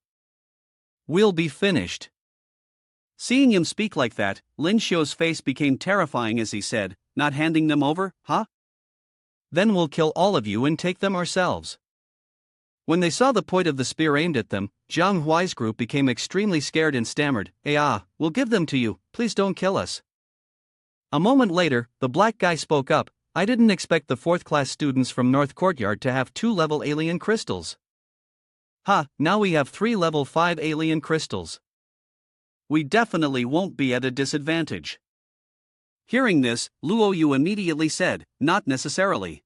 We'll be finished." Seeing him speak like that, Lyn Shio's face became terrifying as he said, "Not handing them over, huh? Then we'll kill all of you and take them ourselves." When they saw the point of the spear aimed at them, Jiang Huai's group became extremely scared and stammered, we'll give them to you, please don't kill us." A moment later, the black guy spoke up, I didn't expect the 4th class students from North Courtyard to have 2 level alien crystals. Ha, now we have 3 level 5 alien crystals. We definitely won't be at a disadvantage. Hearing this, Luo Yu immediately said, not necessarily.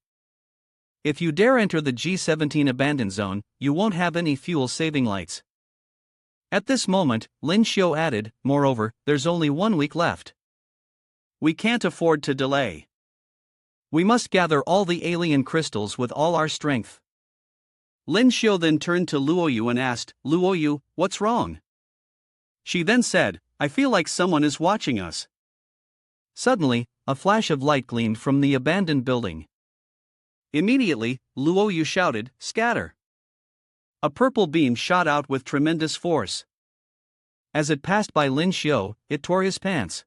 If you dare enter the G17 abandoned zone, you won't have any fuel saving lights. At this moment, Lyn Shio added, moreover, there's only 1 week left. We can't afford to delay. We must gather all the alien crystals with all our strength. Lyn Shio then turned to Luo Yu and asked, Luo Yu, what's wrong? She then said, I feel like someone is watching us. Suddenly, a flash of light gleamed from the abandoned building. Immediately, Luo Yu shouted, scatter. A purple beam shot out with tremendous force. As it passed by Lyn Shio, it tore his pants.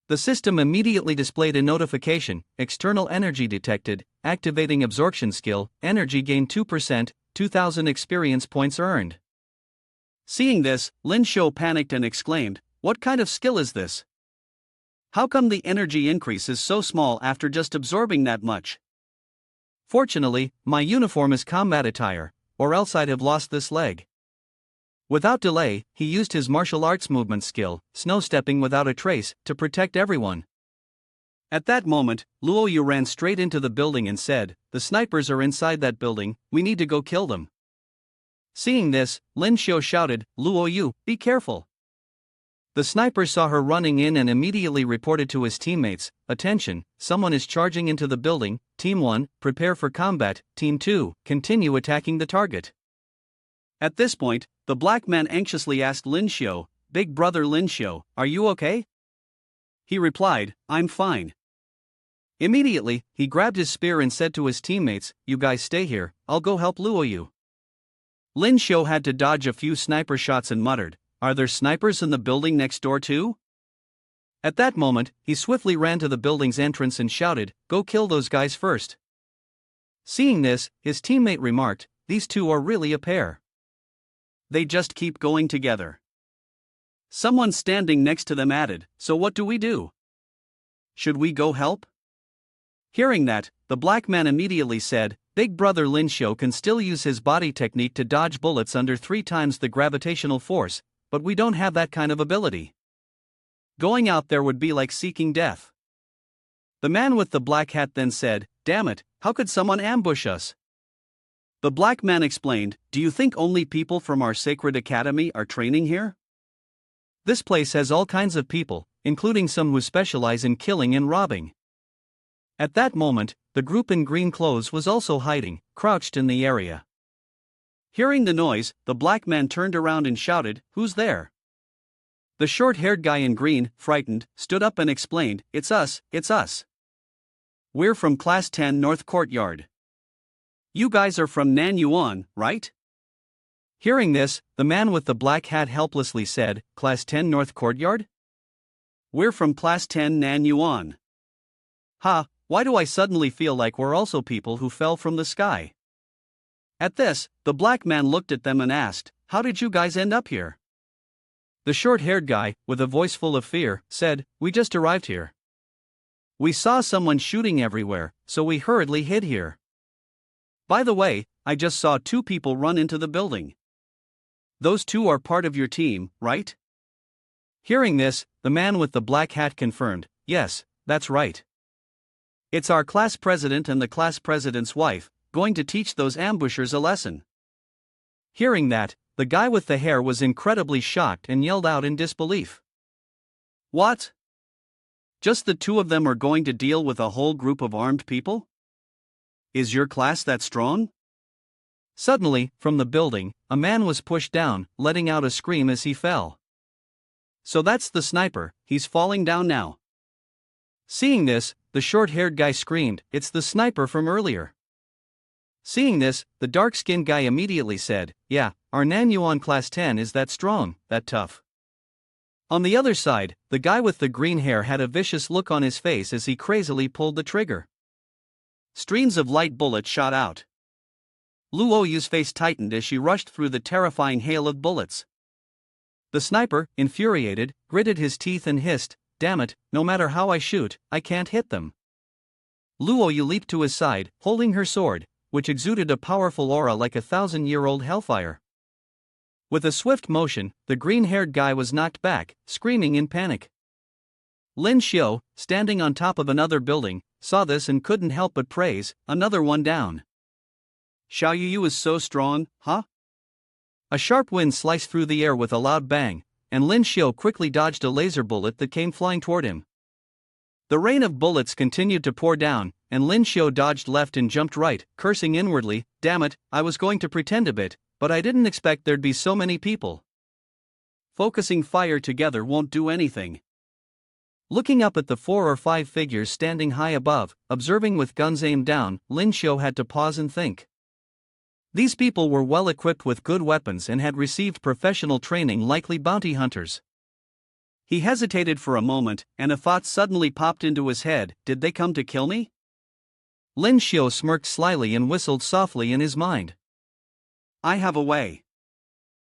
The system immediately displayed a notification, external energy detected, activating absorption skill, energy gain 2%, 2000 experience points earned. Seeing this, Lyn Shio panicked and exclaimed, what kind of skill is this? How come the energy increase is so small after just absorbing that much? Fortunately, my uniform is combat attire, or else I'd have lost this leg. Without delay, he used his martial arts movement skill, snow-stepping without a trace, to protect everyone. At that moment, Luo Yu ran straight into the building and said, the snipers are inside that building, we need to go kill them. Seeing this, Lyn Shio shouted, Luo Yu, be careful. The sniper saw her running in and immediately reported to his teammates, attention, someone is charging into the building, Team 1, prepare for combat, Team 2, continue attacking the target. At this point, the black man anxiously asked Lyn Shio, Big brother Lyn Shio, are you okay? He replied, I'm fine. Immediately, he grabbed his spear and said to his teammates, you guys stay here, I'll go help Luo Yu. Lyn Shio had to dodge a few sniper shots and muttered, are there snipers in the building next door too? At that moment, he swiftly ran to the building's entrance and shouted, go kill those guys first. Seeing this, his teammate remarked, these two are really a pair. They just keep going together. Someone standing next to them added, so what do we do? Should we go help? Hearing that, the black man immediately said, Big brother Lyn Shio can still use his body technique to dodge bullets under 3 times the gravitational force, but we don't have that kind of ability. Going out there would be like seeking death. The man with the black hat then said, damn it, how could someone ambush us? The black man explained, do you think only people from our sacred academy are training here? This place has all kinds of people, including some who specialize in killing and robbing. At that moment, the group in green clothes was also hiding, crouched in the area. Hearing the noise, the black man turned around and shouted, who's there? The short-haired guy in green, frightened, stood up and explained, it's us. We're from Class 10 North Courtyard. You guys are from Nanyuan, right? Hearing this, the man with the black hat helplessly said, Class 10 North Courtyard? We're from Class 10 Nanyuan. Ha, why do I suddenly feel like we're also people who fell from the sky? At this, the black man looked at them and asked, how did you guys end up here? The short-haired guy, with a voice full of fear, said, we just arrived here. We saw someone shooting everywhere, so we hurriedly hid here. By the way, I just saw 2 people run into the building. Those 2 are part of your team, right? Hearing this, the man with the black hat confirmed, yes, that's right. It's our class president and the class president's wife, going to teach those ambushers a lesson. Hearing that, the guy with the hair was incredibly shocked and yelled out in disbelief. What? Just the 2 of them are going to deal with a whole group of armed people? Is your class that strong? Suddenly, from the building, a man was pushed down, letting out a scream as he fell. So that's the sniper, he's falling down now. Seeing this, the short-haired guy screamed, it's the sniper from earlier. Seeing this, the dark-skinned guy immediately said, yeah, our Nanyuan Class 10 is that strong, that tough. On the other side, the guy with the green hair had a vicious look on his face as he crazily pulled the trigger. Streams of light bullets shot out. Luo Yu's face tightened as she rushed through the terrifying hail of bullets. The sniper, infuriated, gritted his teeth and hissed, damn it, no matter how I shoot, I can't hit them. Luoyu leaped to his side, holding her sword, which exuded a powerful aura like a 1,000-year-old hellfire. With a swift motion, the green-haired guy was knocked back, screaming in panic. Lyn Shio, standing on top of another building, saw this and couldn't help but praise, another one down. Xiao Yu is so strong, huh? A sharp wind sliced through the air with a loud bang, and Lyn Shio quickly dodged a laser bullet that came flying toward him. The rain of bullets continued to pour down, and Lyn Shio dodged left and jumped right, cursing inwardly, "Damn it, I was going to pretend a bit, but I didn't expect there'd be so many people." Focusing fire together won't do anything. Looking up at the 4 or 5 figures standing high above, observing with guns aimed down, Lyn Shio had to pause and think. These people were well equipped with good weapons and had received professional training, likely bounty hunters. He hesitated for a moment, and a thought suddenly popped into his head: did they come to kill me? Lyn Shio smirked slyly and whistled softly in his mind. I have a way.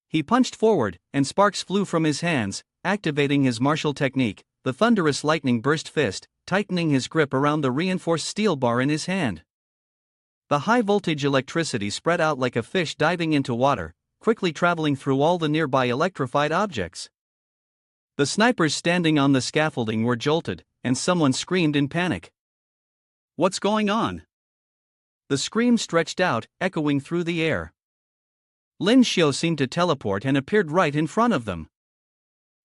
He punched forward, and sparks flew from his hands, activating his martial technique. The thunderous lightning burst fist, tightening his grip around the reinforced steel bar in his hand. The high-voltage electricity spread out like a fish diving into water, quickly traveling through all the nearby electrified objects. The snipers standing on the scaffolding were jolted, and someone screamed in panic. What's going on? The scream stretched out, echoing through the air. Lyn Shio seemed to teleport and appeared right in front of them.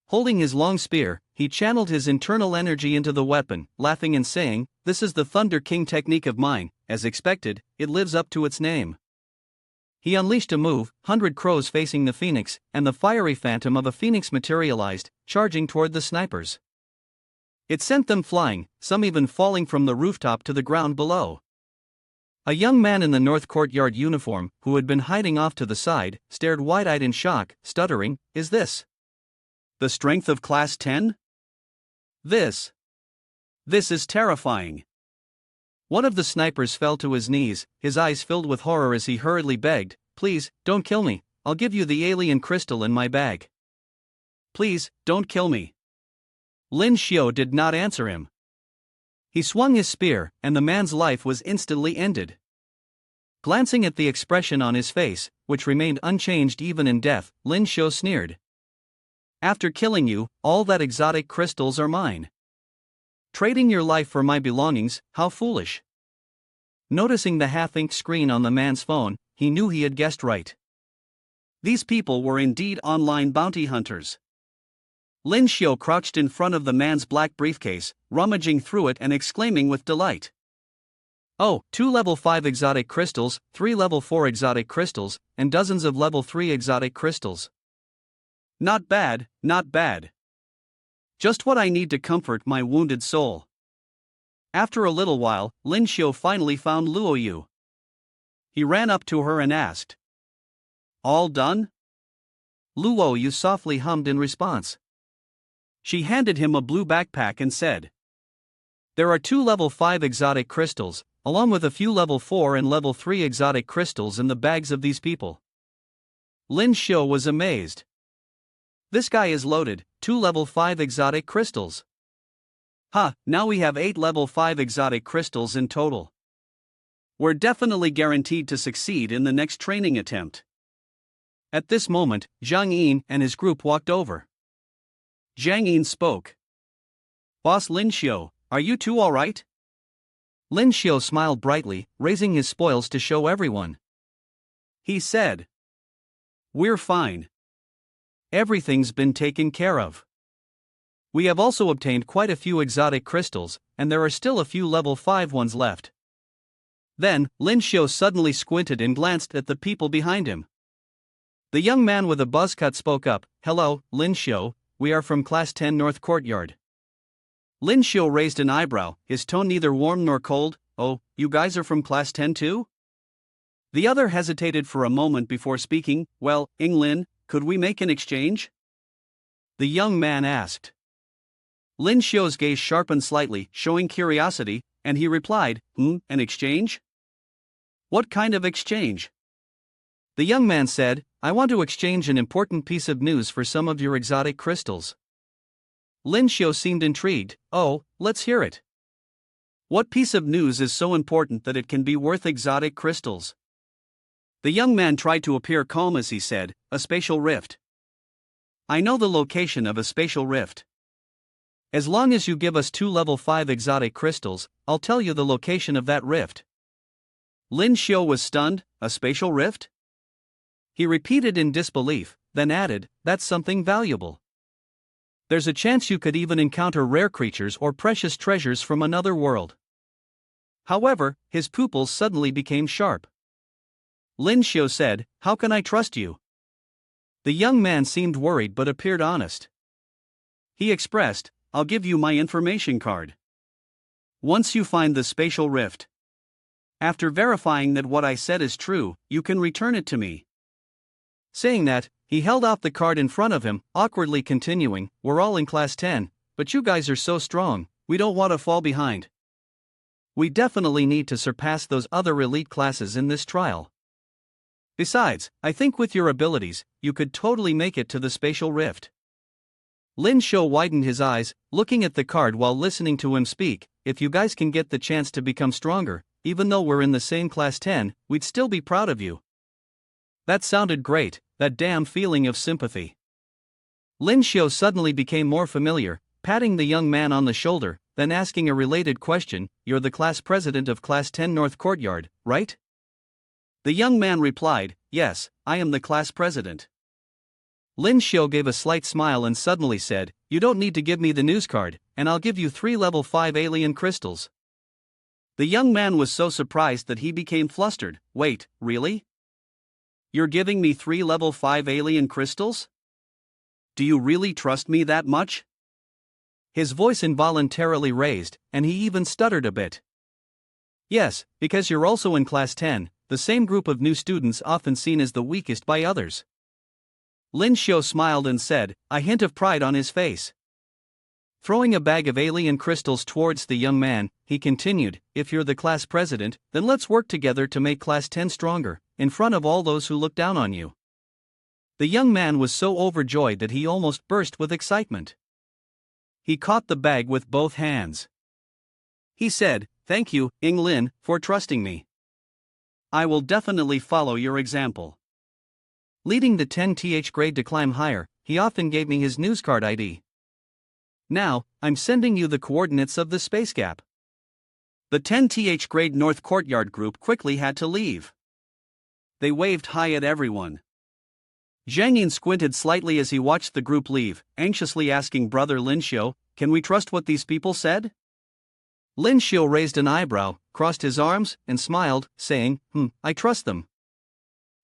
Holding his long spear, he channeled his internal energy into the weapon, laughing and saying, "This is the Thunder King technique of mine. As expected, it lives up to its name." He unleashed a move, 100 crows facing the phoenix, and the fiery phantom of a phoenix materialized, charging toward the snipers. It sent them flying, some even falling from the rooftop to the ground below. A young man in the North Courtyard uniform, who had been hiding off to the side, stared wide-eyed in shock, stuttering, "Is this the strength of Class 10? This is terrifying." One of the snipers fell to his knees, his eyes filled with horror as he hurriedly begged, "Please, don't kill me. I'll give you the alien crystal in my bag. Please, don't kill me." Lyn Shio did not answer him. He swung his spear, and the man's life was instantly ended. Glancing at the expression on his face, which remained unchanged even in death, Lyn Shio sneered. "After killing you, all that exotic crystals are mine. Trading your life for my belongings, how foolish." Noticing the half-inked screen on the man's phone, he knew he had guessed right. These people were indeed online bounty hunters. Lyn Shio crouched in front of the man's black briefcase, rummaging through it and exclaiming with delight. "Oh, 2 level 5 exotic crystals, 3 level 4 exotic crystals, and dozens of level 3 exotic crystals. Not bad, not bad. Just what I need to comfort my wounded soul." After a little while, Lyn Shio finally found Luoyu. He ran up to her and asked, "All done?" Luoyu softly hummed in response. She handed him a blue backpack and said, "There are 2 level 5 exotic crystals, along with a few level 4 and level 3 exotic crystals in the bags of these people." Lyn Shio was amazed. This guy is loaded, 2 level 5 exotic crystals. Now we have 8 level 5 exotic crystals in total. We're definitely guaranteed to succeed in the next training attempt. At this moment, Zhang Yin and his group walked over. Zhang Yin spoke. "Boss Lyn Shio, are you two alright?" Lyn Shio smiled brightly, raising his spoils to show everyone. He said, "We're fine. Everything's been taken care of. We have also obtained quite a few exotic crystals, and there are still a few level 5 ones left." Then, Lyn Shio suddenly squinted and glanced at the people behind him. The young man with a buzz cut spoke up, "Hello, Lyn Shio, we are from Class 10 North Courtyard." Lyn Shio raised an eyebrow, his tone neither warm nor cold. "Oh, you guys are from Class 10 too?" The other hesitated for a moment before speaking. "Well, Lyn, could we make an exchange?" The young man asked. Lyn Shio's gaze sharpened slightly, showing curiosity, and he replied, an exchange? What kind of exchange?" The young man said, "I want to exchange an important piece of news for some of your exotic crystals." Lyn Shio seemed intrigued. "Oh, let's hear it." What piece of news is so important that it can be worth exotic crystals? The young man tried to appear calm as he said, a spatial rift. I know the location of a spatial rift. As long as you give us 2 level 5 exotic crystals, I'll tell you the location of that rift. Lyn Shio was stunned, a spatial rift? He repeated in disbelief, then added, that's something valuable. There's a chance you could even encounter rare creatures or precious treasures from another world. However, his pupils suddenly became sharp. Lyn Shio said, how can I trust you? The young man seemed worried but appeared honest. He expressed, I'll give you my information card. Once you find the spatial rift. After verifying that what I said is true, you can return it to me. Saying that, he held out the card in front of him, awkwardly continuing, we're all in class 10, but you guys are so strong, we don't want to fall behind. We definitely need to surpass those other elite classes in this trial. Besides, I think with your abilities, you could totally make it to the spatial rift. Lyn Shio widened his eyes, looking at the card while listening to him speak. If you guys can get the chance to become stronger, even though we're in the same class 10, we'd still be proud of you. That sounded great, that damn feeling of sympathy. Lyn Shio suddenly became more familiar, patting the young man on the shoulder, then asking a related question, you're the class president of class 10 North Courtyard, right? The young man replied, yes, I am the class president. Lyn Shio gave a slight smile and suddenly said, you don't need to give me the news card, and I'll give you 3 level 5 alien crystals. The young man was so surprised that he became flustered. Wait, really? You're giving me 3 level 5 alien crystals? Do you really trust me that much? His voice involuntarily raised, and he even stuttered a bit. Yes, because you're also in class 10, the same group of new students often seen as the weakest by others. Lyn Shio smiled and said, a hint of pride on his face. Throwing a bag of alien crystals towards the young man, he continued, if you're the class president, then let's work together to make class 10 stronger, in front of all those who look down on you. The young man was so overjoyed that he almost burst with excitement. He caught the bag with both hands. He said, thank you, Lyn, for trusting me. I will definitely follow your example. Leading the 10th grade to climb higher, he often gave me his news card ID. Now, I'm sending you the coordinates of the space gap. The 10th grade North Courtyard group quickly had to leave. They waved hi at everyone. Zhang Yin squinted slightly as he watched the group leave, anxiously asking brother Lyn Shio, can we trust what these people said? Lyn Shio raised an eyebrow, crossed his arms, and smiled, saying, I trust them.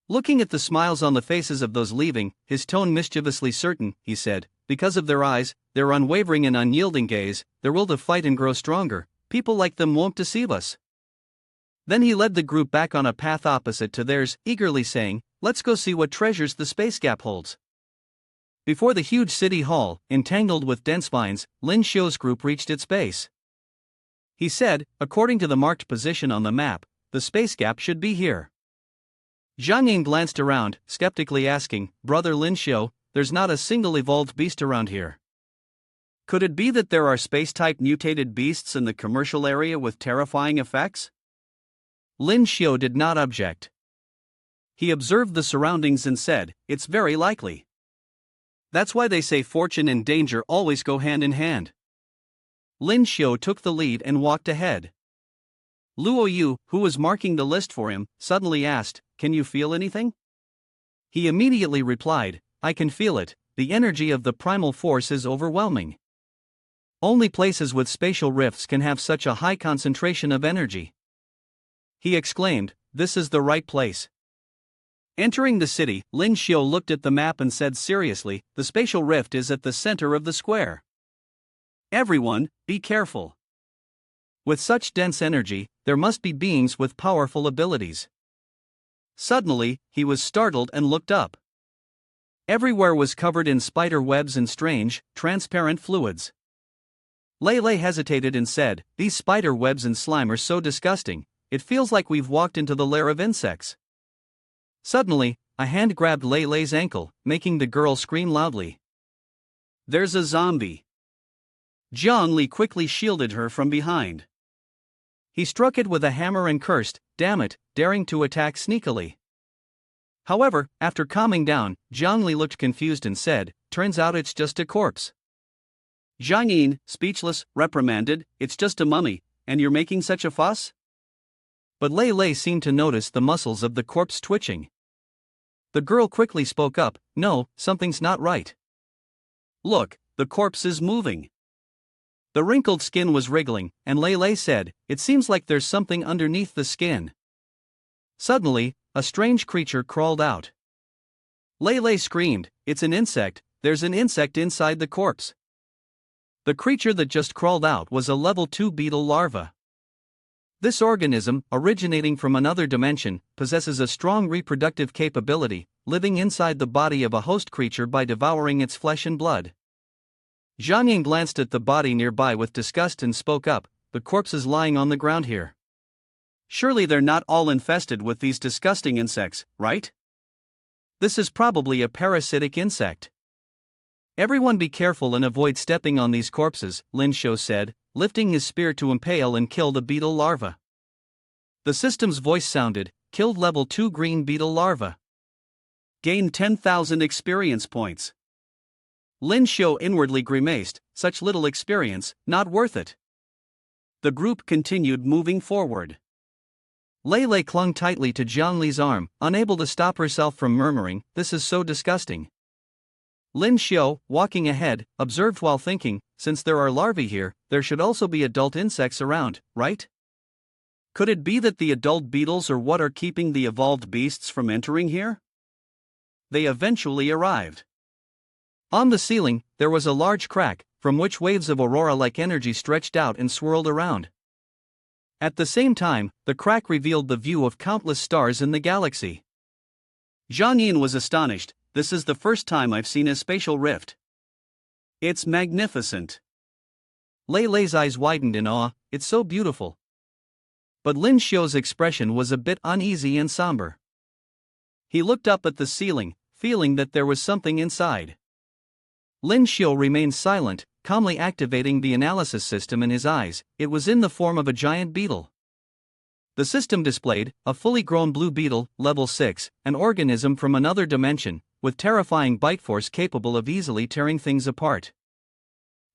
Looking at the smiles on the faces of those leaving, his tone mischievously certain, he said, because of their eyes, their unwavering and unyielding gaze, their will to fight and grow stronger, people like them won't deceive us. Then he led the group back on a path opposite to theirs, eagerly saying, let's go see what treasures the space gap holds. Before the huge city hall, entangled with dense vines, Lyn Shio's group reached its base. He said, according to the marked position on the map, the space gap should be here. Zhang Yin glanced around, skeptically asking, brother Lyn Shio, there's not a single evolved beast around here. Could it be that there are space-type mutated beasts in the commercial area with terrifying effects? Lyn Shio did not object. He observed the surroundings and said, it's very likely. That's why they say fortune and danger always go hand in hand. Lyn Shio took the lead and walked ahead. Luo Yu, who was marking the list for him, suddenly asked, can you feel anything? He immediately replied, I can feel it, the energy of the primal force is overwhelming. Only places with spatial rifts can have such a high concentration of energy. He exclaimed, this is the right place. Entering the city, Lyn Shio looked at the map and said seriously, the spatial rift is at the center of the square. Everyone, be careful. With such dense energy, there must be beings with powerful abilities. Suddenly, he was startled and looked up. Everywhere was covered in spider webs and strange, transparent fluids. Lei hesitated and said, these spider webs and slime are so disgusting, it feels like we've walked into the lair of insects. Suddenly, a hand grabbed Lei's ankle, making the girl scream loudly. There's a zombie. Jiang Li quickly shielded her from behind. He struck it with a hammer and cursed, "Damn it," daring to attack sneakily. However, after calming down, Zhang Li looked confused and said, "Turns out it's just a corpse." Zhang Yin, speechless, reprimanded, "It's just a mummy, and you're making such a fuss?" But Lei Lei seemed to notice the muscles of the corpse twitching. The girl quickly spoke up, "No, something's not right. Look, the corpse is moving." The wrinkled skin was wriggling, and Lei Lei said, "It seems like there's something underneath the skin." Suddenly, a strange creature crawled out. Lei Lei screamed, "It's an insect, there's an insect inside the corpse." The creature that just crawled out was a level 2 beetle larva. This organism, originating from another dimension, possesses a strong reproductive capability, living inside the body of a host creature by devouring its flesh and blood. Zhang Ying glanced at the body nearby with disgust and spoke up, "The corpse is lying on the ground here. Surely they're not all infested with these disgusting insects, right? This is probably a parasitic insect. Everyone be careful and avoid stepping on these corpses," Lyn Shio said, lifting his spear to impale and kill the beetle larva. The system's voice sounded, "Killed level 2 green beetle larva. Gain 10,000 experience points." Lyn Shio inwardly grimaced, "Such little experience, not worth it." The group continued moving forward. Lei Lei clung tightly to Zhang Li's arm, unable to stop herself from murmuring, "This is so disgusting." Lyn Shio, walking ahead, observed while thinking, "Since there are larvae here, there should also be adult insects around, right? Could it be that the adult beetles are what are keeping the evolved beasts from entering here?" They eventually arrived. On the ceiling, there was a large crack, from which waves of aurora-like energy stretched out and swirled around. At the same time, the crack revealed the view of countless stars in the galaxy. Zhang Yin was astonished, "This is the first time I've seen a spatial rift. It's magnificent." Lei Lei's eyes widened in awe, "It's so beautiful." But Lyn Shio's expression was a bit uneasy and somber. He looked up at the ceiling, feeling that there was something inside. Lyn Shio remained silent, calmly activating the analysis system in his eyes. It was in the form of a giant beetle. The system displayed a fully grown blue beetle, level 6, an organism from another dimension, with terrifying bite force capable of easily tearing things apart.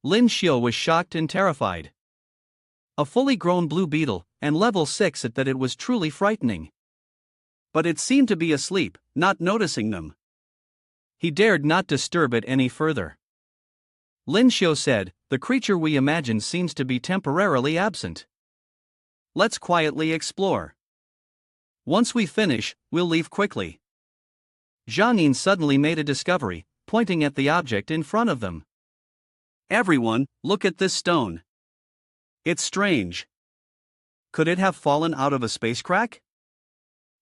Lyn Shio was shocked and terrified. A fully grown blue beetle, and level 6 at that. It was truly frightening. But it seemed to be asleep, not noticing them. He dared not disturb it any further. Lyn Shio said, "The creature we imagined seems to be temporarily absent. Let's quietly explore. Once we finish, we'll leave quickly." Zhang Yin suddenly made a discovery, pointing at the object in front of them. "Everyone, look at this stone. It's strange. Could it have fallen out of a space crack?"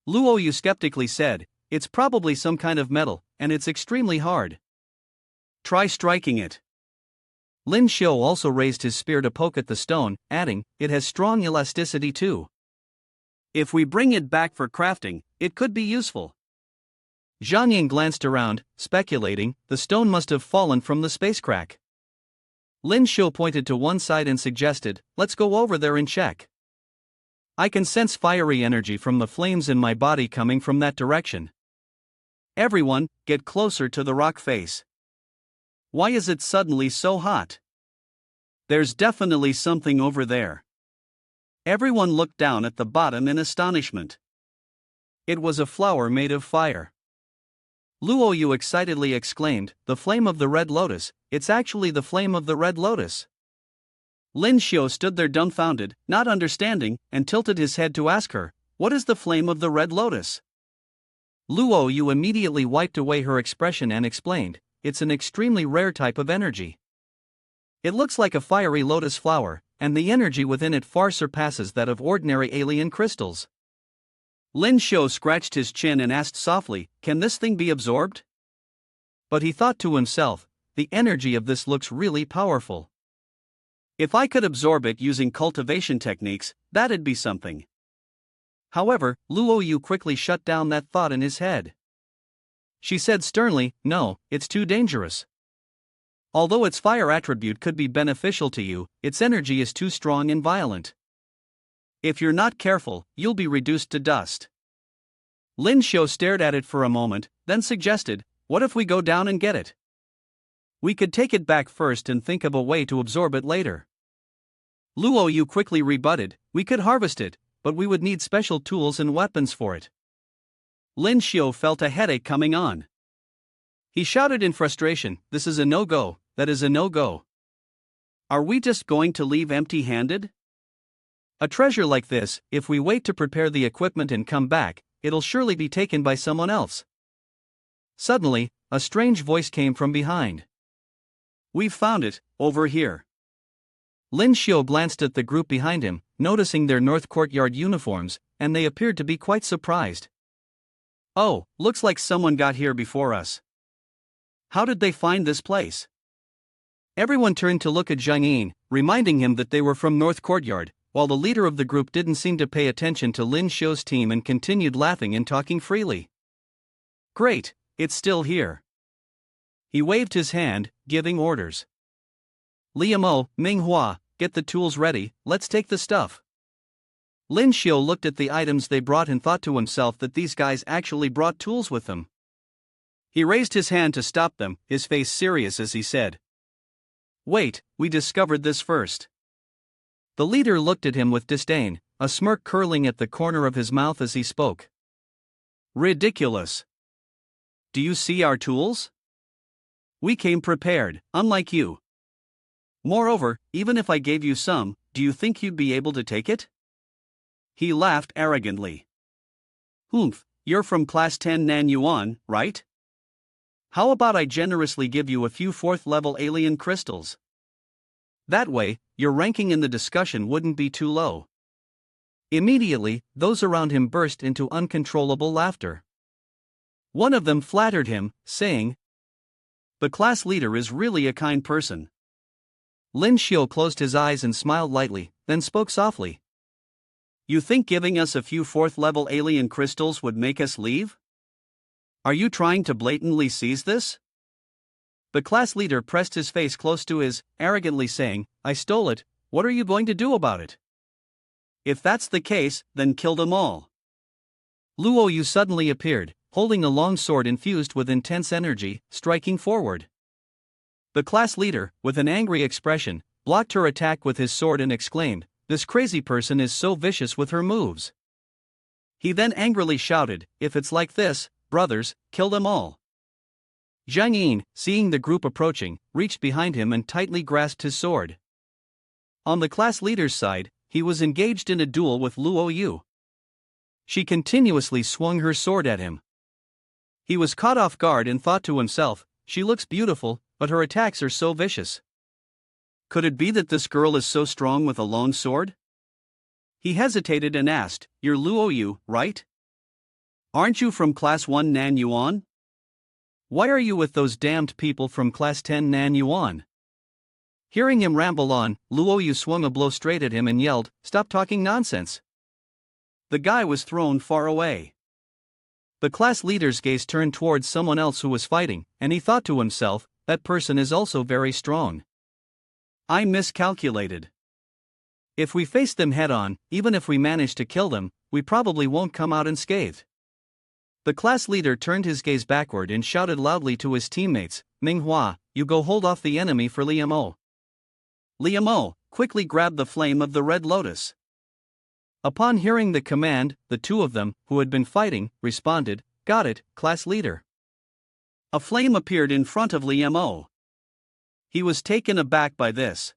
Luo Yu skeptically said, "It's probably some kind of metal, and it's extremely hard. Try striking it." Lyn Shio also raised his spear to poke at the stone, adding, "It has strong elasticity too. If we bring it back for crafting, it could be useful." Zhang Ying glanced around, speculating, "The stone must have fallen from the space crack." Lyn Shio pointed to one side and suggested, "Let's go over there and check. I can sense fiery energy from the flames in my body coming from that direction. Everyone, get closer to the rock face. Why is it suddenly so hot? There's definitely something over there." Everyone looked down at the bottom in astonishment. It was a flower made of fire. Luo Yu excitedly exclaimed, "The flame of the red lotus, it's actually the flame of the red lotus." Lyn Shio stood there dumbfounded, not understanding, and tilted his head to ask her, "What is the flame of the red lotus?" Luo Yu immediately wiped away her expression and explained, "It's an extremely rare type of energy. It looks like a fiery lotus flower, and the energy within it far surpasses that of ordinary alien crystals." Lyn Shio scratched his chin and asked softly, "Can this thing be absorbed?" But he thought to himself, "The energy of this looks really powerful. If I could absorb it using cultivation techniques, that'd be something." However, Luo Yu quickly shut down that thought in his head. She said sternly, "No, it's too dangerous. Although its fire attribute could be beneficial to you, its energy is too strong and violent. If you're not careful, you'll be reduced to dust. Lyn Shio stared at it for a moment, then suggested, what if we go down and get it? We could take it back first and think of a way to absorb it later. Luo Yu quickly rebutted, we could harvest it, but we would need special tools and weapons for it. Lyn Shio felt a headache coming on. He shouted in frustration, this is a no-go, that is a no-go. Are we just going to leave empty-handed? A treasure like this, if we wait to prepare the equipment and come back, it'll surely be taken by someone else. Suddenly, a strange voice came from behind. We've found it, over here. Lyn Shio glanced at the group behind him, noticing their North Courtyard uniforms, and they appeared to be quite surprised. Oh, looks like someone got here before us. How did they find this place? Everyone turned to look at Zhang Yin, reminding him that they were from North Courtyard, while the leader of the group didn't seem to pay attention to Lyn Shio's team and continued laughing and talking freely. Great, it's still here. He waved his hand, giving orders. Liamo, Manhwa, get the tools ready, let's take the stuff. Lyn Shio looked at the items they brought and thought to himself that these guys actually brought tools with them. He raised his hand to stop them, his face serious as he said, wait, we discovered this first. The leader looked at him with disdain, a smirk curling at the corner of his mouth as he spoke. Ridiculous. Do you see our tools? We came prepared, unlike you. Moreover, even if I gave you some, do you think you'd be able to take it? He laughed arrogantly. Humph, you're from Class 10 Nan Yuan, right? How about I generously give you a few 4th-level alien crystals? That way, your ranking in the discussion wouldn't be too low. Immediately, those around him burst into uncontrollable laughter. One of them flattered him, saying, the class leader is really a kind person. Lyn Shio closed his eyes and smiled lightly, then spoke softly. You think giving us a few 4th-level alien crystals would make us leave? Are you trying to blatantly seize this? The class leader pressed his face close to his, arrogantly saying, I stole it, what are you going to do about it? If that's the case, then kill them all. Luo Yu suddenly appeared, holding a long sword infused with intense energy, striking forward. The class leader, with an angry expression, blocked her attack with his sword and exclaimed, this crazy person is so vicious with her moves. He then angrily shouted, if it's like this, brothers, kill them all. Zhang Yin, seeing the group approaching, reached behind him and tightly grasped his sword. On the class leader's side, he was engaged in a duel with Luo Yu. She continuously swung her sword at him. He was caught off guard and thought to himself, she looks beautiful, but her attacks are so vicious. Could it be that this girl is so strong with a long sword? He hesitated and asked, you're Luo Yu, right? Aren't you from Class 1 Nan Yuan? Why are you with those damned people from Class 10 Nan Yuan? Hearing him ramble on, Luo Yu swung a blow straight at him and yelled, stop talking nonsense. The guy was thrown far away. The class leader's gaze turned towards someone else who was fighting, and he thought to himself, that person is also very strong. I miscalculated. If we face them head-on, even if we manage to kill them, we probably won't come out unscathed. The class leader turned his gaze backward and shouted loudly to his teammates, Manhwa, you go hold off the enemy for Liamo. Liamo quickly grabbed the flame of the red lotus. Upon hearing the command, the two of them, who had been fighting, responded, got it, class leader. A flame appeared in front of Liamo. He was taken aback by this.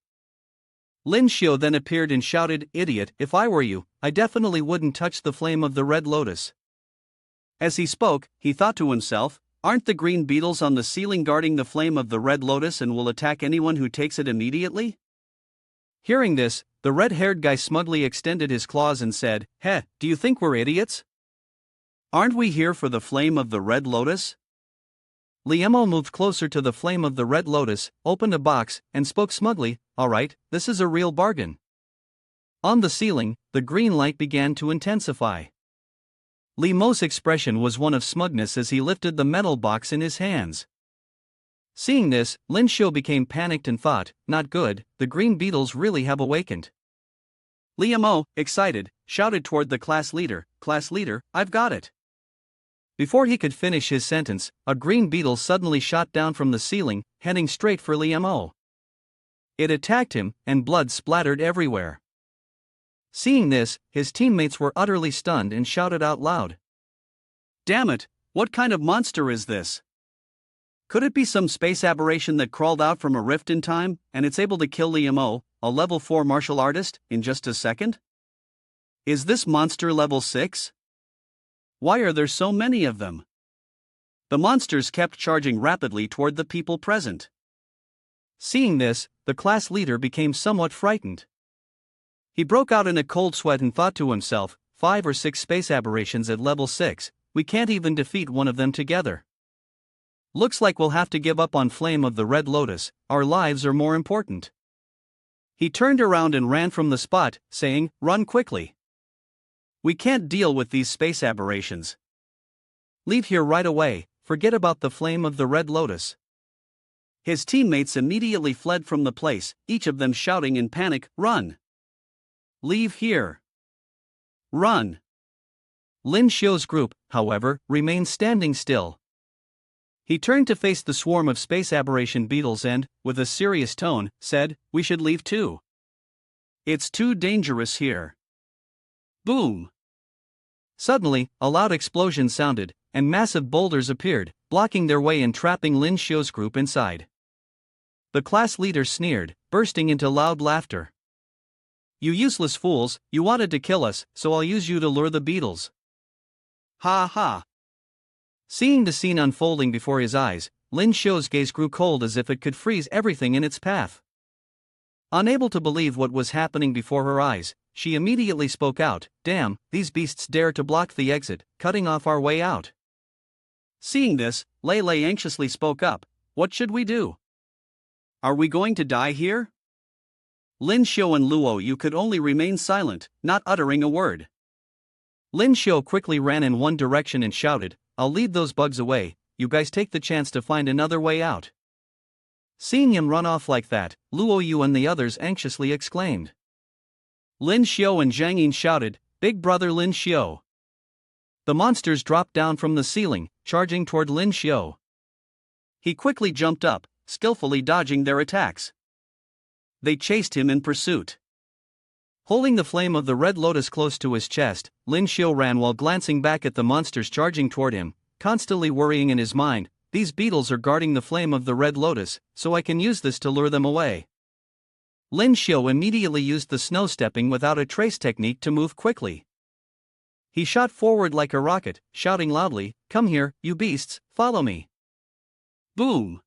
Lyn Shio then appeared and shouted, idiot, if I were you, I definitely wouldn't touch the flame of the red lotus. As he spoke, he thought to himself, aren't the green beetles on the ceiling guarding the flame of the red lotus and will attack anyone who takes it immediately? Hearing this, the red-haired guy smugly extended his claws and said, heh, do you think we're idiots? Aren't we here for the flame of the red lotus? Liamo moved closer to the flame of the red lotus, opened a box, and spoke smugly, all right, this is a real bargain. On the ceiling, the green light began to intensify. Liamo's expression was one of smugness as he lifted the metal box in his hands. Seeing this, Lyn Shio became panicked and thought, not good, the green beetles really have awakened. Liu, excited, shouted toward the class leader, "Class leader, I've got it." Before he could finish his sentence, a green beetle suddenly shot down from the ceiling, heading straight for Liu. It attacked him, and blood splattered everywhere. Seeing this, his teammates were utterly stunned and shouted out loud, "Damn it, what kind of monster is this? Could it be some space aberration that crawled out from a rift in time, and it's able to kill Liu, a level 4 martial artist, in just a second? Is this monster level 6? Why are there so many of them?" The monsters kept charging rapidly toward the people present. Seeing this, the class leader became somewhat frightened. He broke out in a cold sweat and thought to himself, 5 or 6 space aberrations at level 6, we can't even defeat one of them together. Looks like we'll have to give up on Flame of the Red Lotus, our lives are more important. He turned around and ran from the spot, saying, "Run quickly. We can't deal with these space aberrations. Leave here right away, forget about the Flame of the Red Lotus." His teammates immediately fled from the place, each of them shouting in panic, "Run! Leave here! Run!" Lyn Shio's group, however, remained standing still. He turned to face the swarm of space aberration beetles and, with a serious tone, said, "We should leave too. It's too dangerous here." Boom! Suddenly, a loud explosion sounded, and massive boulders appeared, blocking their way and trapping Lyn Shio's group inside. The class leader sneered, bursting into loud laughter. "You useless fools, you wanted to kill us, so I'll use you to lure the beetles. Ha ha!" Seeing the scene unfolding before his eyes, Lyn Shio's gaze grew cold as if it could freeze everything in its path. Unable to believe what was happening before her eyes, she immediately spoke out, "Damn, these beasts dare to block the exit, cutting off our way out." Seeing this, Lele anxiously spoke up, "What should we do? Are we going to die here?" Lyn Shio and Luo could only remain silent, not uttering a word. Lyn Shio quickly ran in one direction and shouted, "I'll lead those bugs away, you guys take the chance to find another way out." Seeing him run off like that, Luo and the others anxiously exclaimed. Lyn Shio and Zhang Yin shouted, "Big brother Lyn Shio!" The monsters dropped down from the ceiling, charging toward Lyn Shio. He quickly jumped up, skillfully dodging their attacks. They chased him in pursuit. Holding the flame of the red lotus close to his chest, Lyn Shio ran while glancing back at the monsters charging toward him, constantly worrying in his mind, "These beetles are guarding the flame of the red lotus, so I can use this to lure them away." Lyn Shio immediately used the snow stepping without a trace technique to move quickly. He shot forward like a rocket, shouting loudly, "Come here, you beasts, follow me." Boom!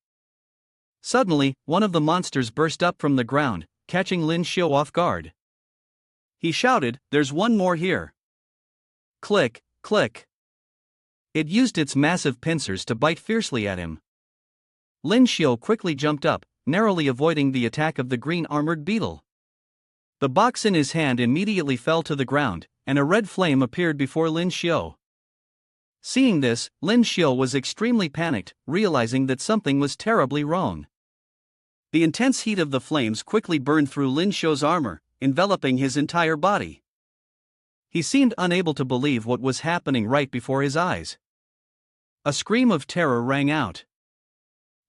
Suddenly, one of the monsters burst up from the ground, catching Lyn Shio off guard. He shouted, "There's one more here." Click, click. It used its massive pincers to bite fiercely at him. Lyn Shio quickly jumped up, narrowly avoiding the attack of the green armored beetle. The box in his hand immediately fell to the ground, and a red flame appeared before Lyn Shio. Seeing this, Lyn Shio was extremely panicked, realizing that something was terribly wrong. The intense heat of the flames quickly burned through Lyn Shio's armor, enveloping his entire body. He seemed unable to believe what was happening right before his eyes. A scream of terror rang out.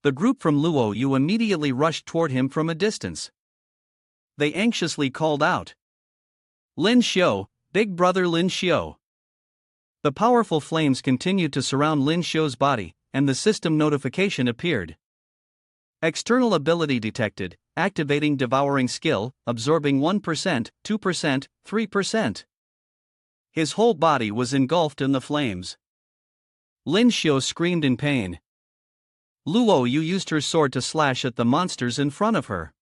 The group from Luo immediately rushed toward him from a distance. They anxiously called out, "Lyn Shio, big brother Lyn Shio." The powerful flames continued to surround Lyn Shio's body, and the system notification appeared. External ability detected, activating devouring skill, absorbing 1%, 2%, 3%. His whole body was engulfed in the flames. Lyn Shio screamed in pain. Luo used her sword to slash at the monsters in front of her.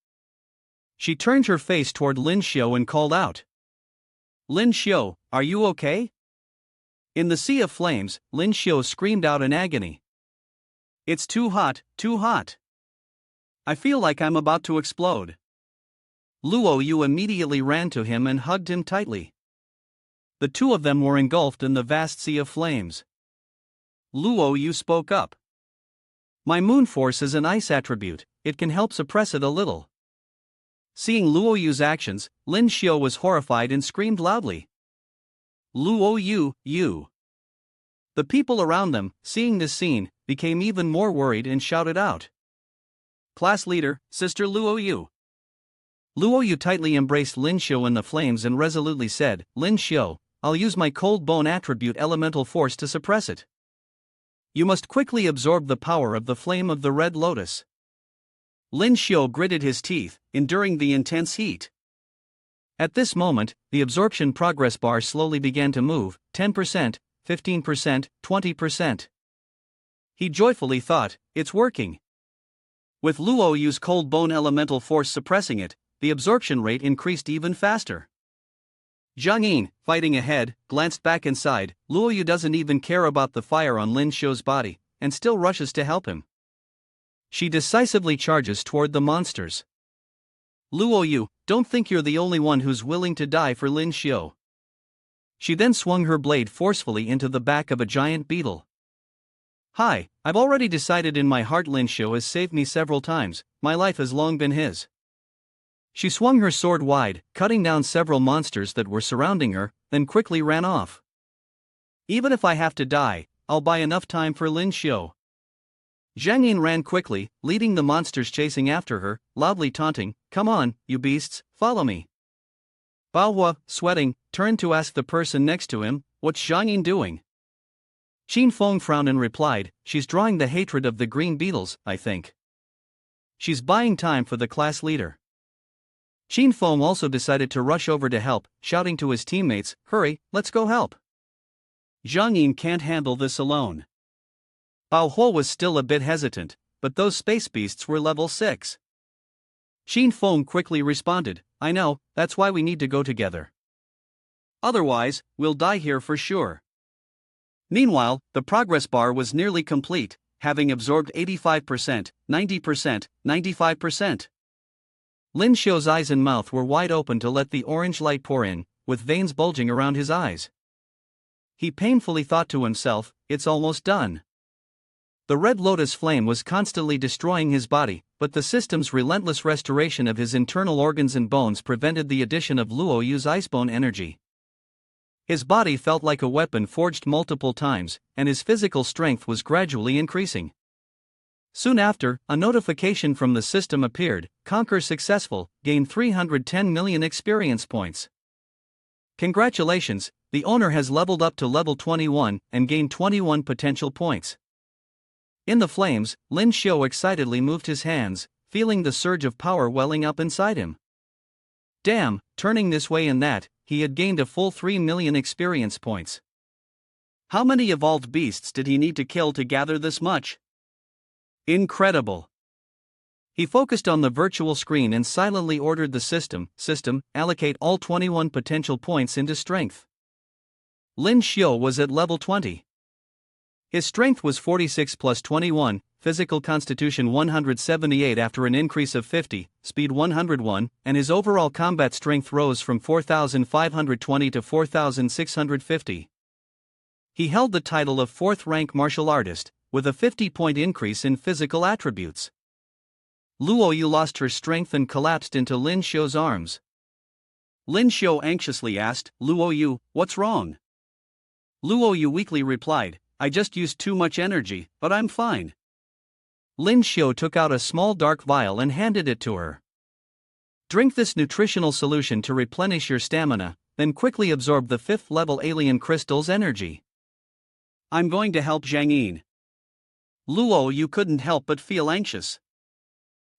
She turned her face toward Lyn Shio and called out, "Lyn Shio, are you okay?" In the sea of flames, Lyn Shio screamed out in agony. "It's too hot, too hot. I feel like I'm about to explode." Luo immediately ran to him and hugged him tightly. The two of them were engulfed in the vast sea of flames. Luo spoke up. "My moon force is an ice attribute, it can help suppress it a little." Seeing Luo Yu's actions, Lyn Shio was horrified and screamed loudly. Luo Yu, you! The people around them, seeing this scene, became even more worried and shouted out. Class leader, Sister Luo Yu. Luo Yu tightly embraced Lyn Shio in the flames and resolutely said, Lyn Shio, I'll use my cold bone attribute elemental force to suppress it. You must quickly absorb the power of the flame of the red lotus. Lyn Shio gritted his teeth, enduring the intense heat. At this moment, the absorption progress bar slowly began to move, 10%, 15%, 20%. He joyfully thought, it's working. With Luo Yu's cold bone elemental force suppressing it, the absorption rate increased even faster. Zhang Yin, fighting ahead, glanced back inside. Luo Yu doesn't even care about the fire on Lyn Shio's body, and still rushes to help him. She decisively charges toward the monsters. Luo Yu, don't think you're the only one who's willing to die for Lyn Shio. She then swung her blade forcefully into the back of a giant beetle. Hi, I've already decided in my heart Lyn Shio has saved me several times, my life has long been his. She swung her sword wide, cutting down several monsters that were surrounding her, then quickly ran off. Even if I have to die, I'll buy enough time for Lyn Shio. Zhang Yin ran quickly, leading the monsters chasing after her, loudly taunting, come on, you beasts, follow me. Manhwa, sweating, turned to ask the person next to him, what's Zhang Yin doing? Qin Feng frowned and replied, she's drawing the hatred of the green beetles, I think. She's buying time for the class leader. Qin Feng also decided to rush over to help, shouting to his teammates, hurry, let's go help. Zhang Yin can't handle this alone. Bao Huo was still a bit hesitant, but those space beasts were level 6. Qin Feng quickly responded, I know, that's why we need to go together. Otherwise, we'll die here for sure. Meanwhile, the progress bar was nearly complete, having absorbed 85%, 90%, 95%. Lyn Shio's eyes and mouth were wide open to let the orange light pour in, with veins bulging around his eyes. He painfully thought to himself, it's almost done. The red lotus flame was constantly destroying his body, but the system's relentless restoration of his internal organs and bones prevented the addition of Luo Yu's icebone energy. His body felt like a weapon forged multiple times, and his physical strength was gradually increasing. Soon after, a notification from the system appeared, Conquer successful, gain 310 million experience points. Congratulations, the owner has leveled up to level 21 and gained 21 potential points. In the flames, Lyn Shio excitedly moved his hands, feeling the surge of power welling up inside him. Damn, turning this way and that, he had gained a full 3 million experience points. How many evolved beasts did he need to kill to gather this much? Incredible. He focused on the virtual screen and silently ordered the system, allocate all 21 potential points into strength. Lyn Shio was at level 20. His strength was 46 plus 21, physical constitution 178 after an increase of 50, speed 101, and his overall combat strength rose from 4,520 to 4,650. He held the title of 4th rank martial artist, with a 50-point increase in physical attributes. Luo Yu lost her strength and collapsed into Lyn Shio's arms. Lyn Shio anxiously asked, Luo Yu, what's wrong? Luo Yu weakly replied, I just used too much energy, but I'm fine. Lyn Shio took out a small dark vial and handed it to her. Drink this nutritional solution to replenish your stamina, then quickly absorb the 5th level alien crystal's energy. I'm going to help Zhang Yin. Luo Yu couldn't help but feel anxious.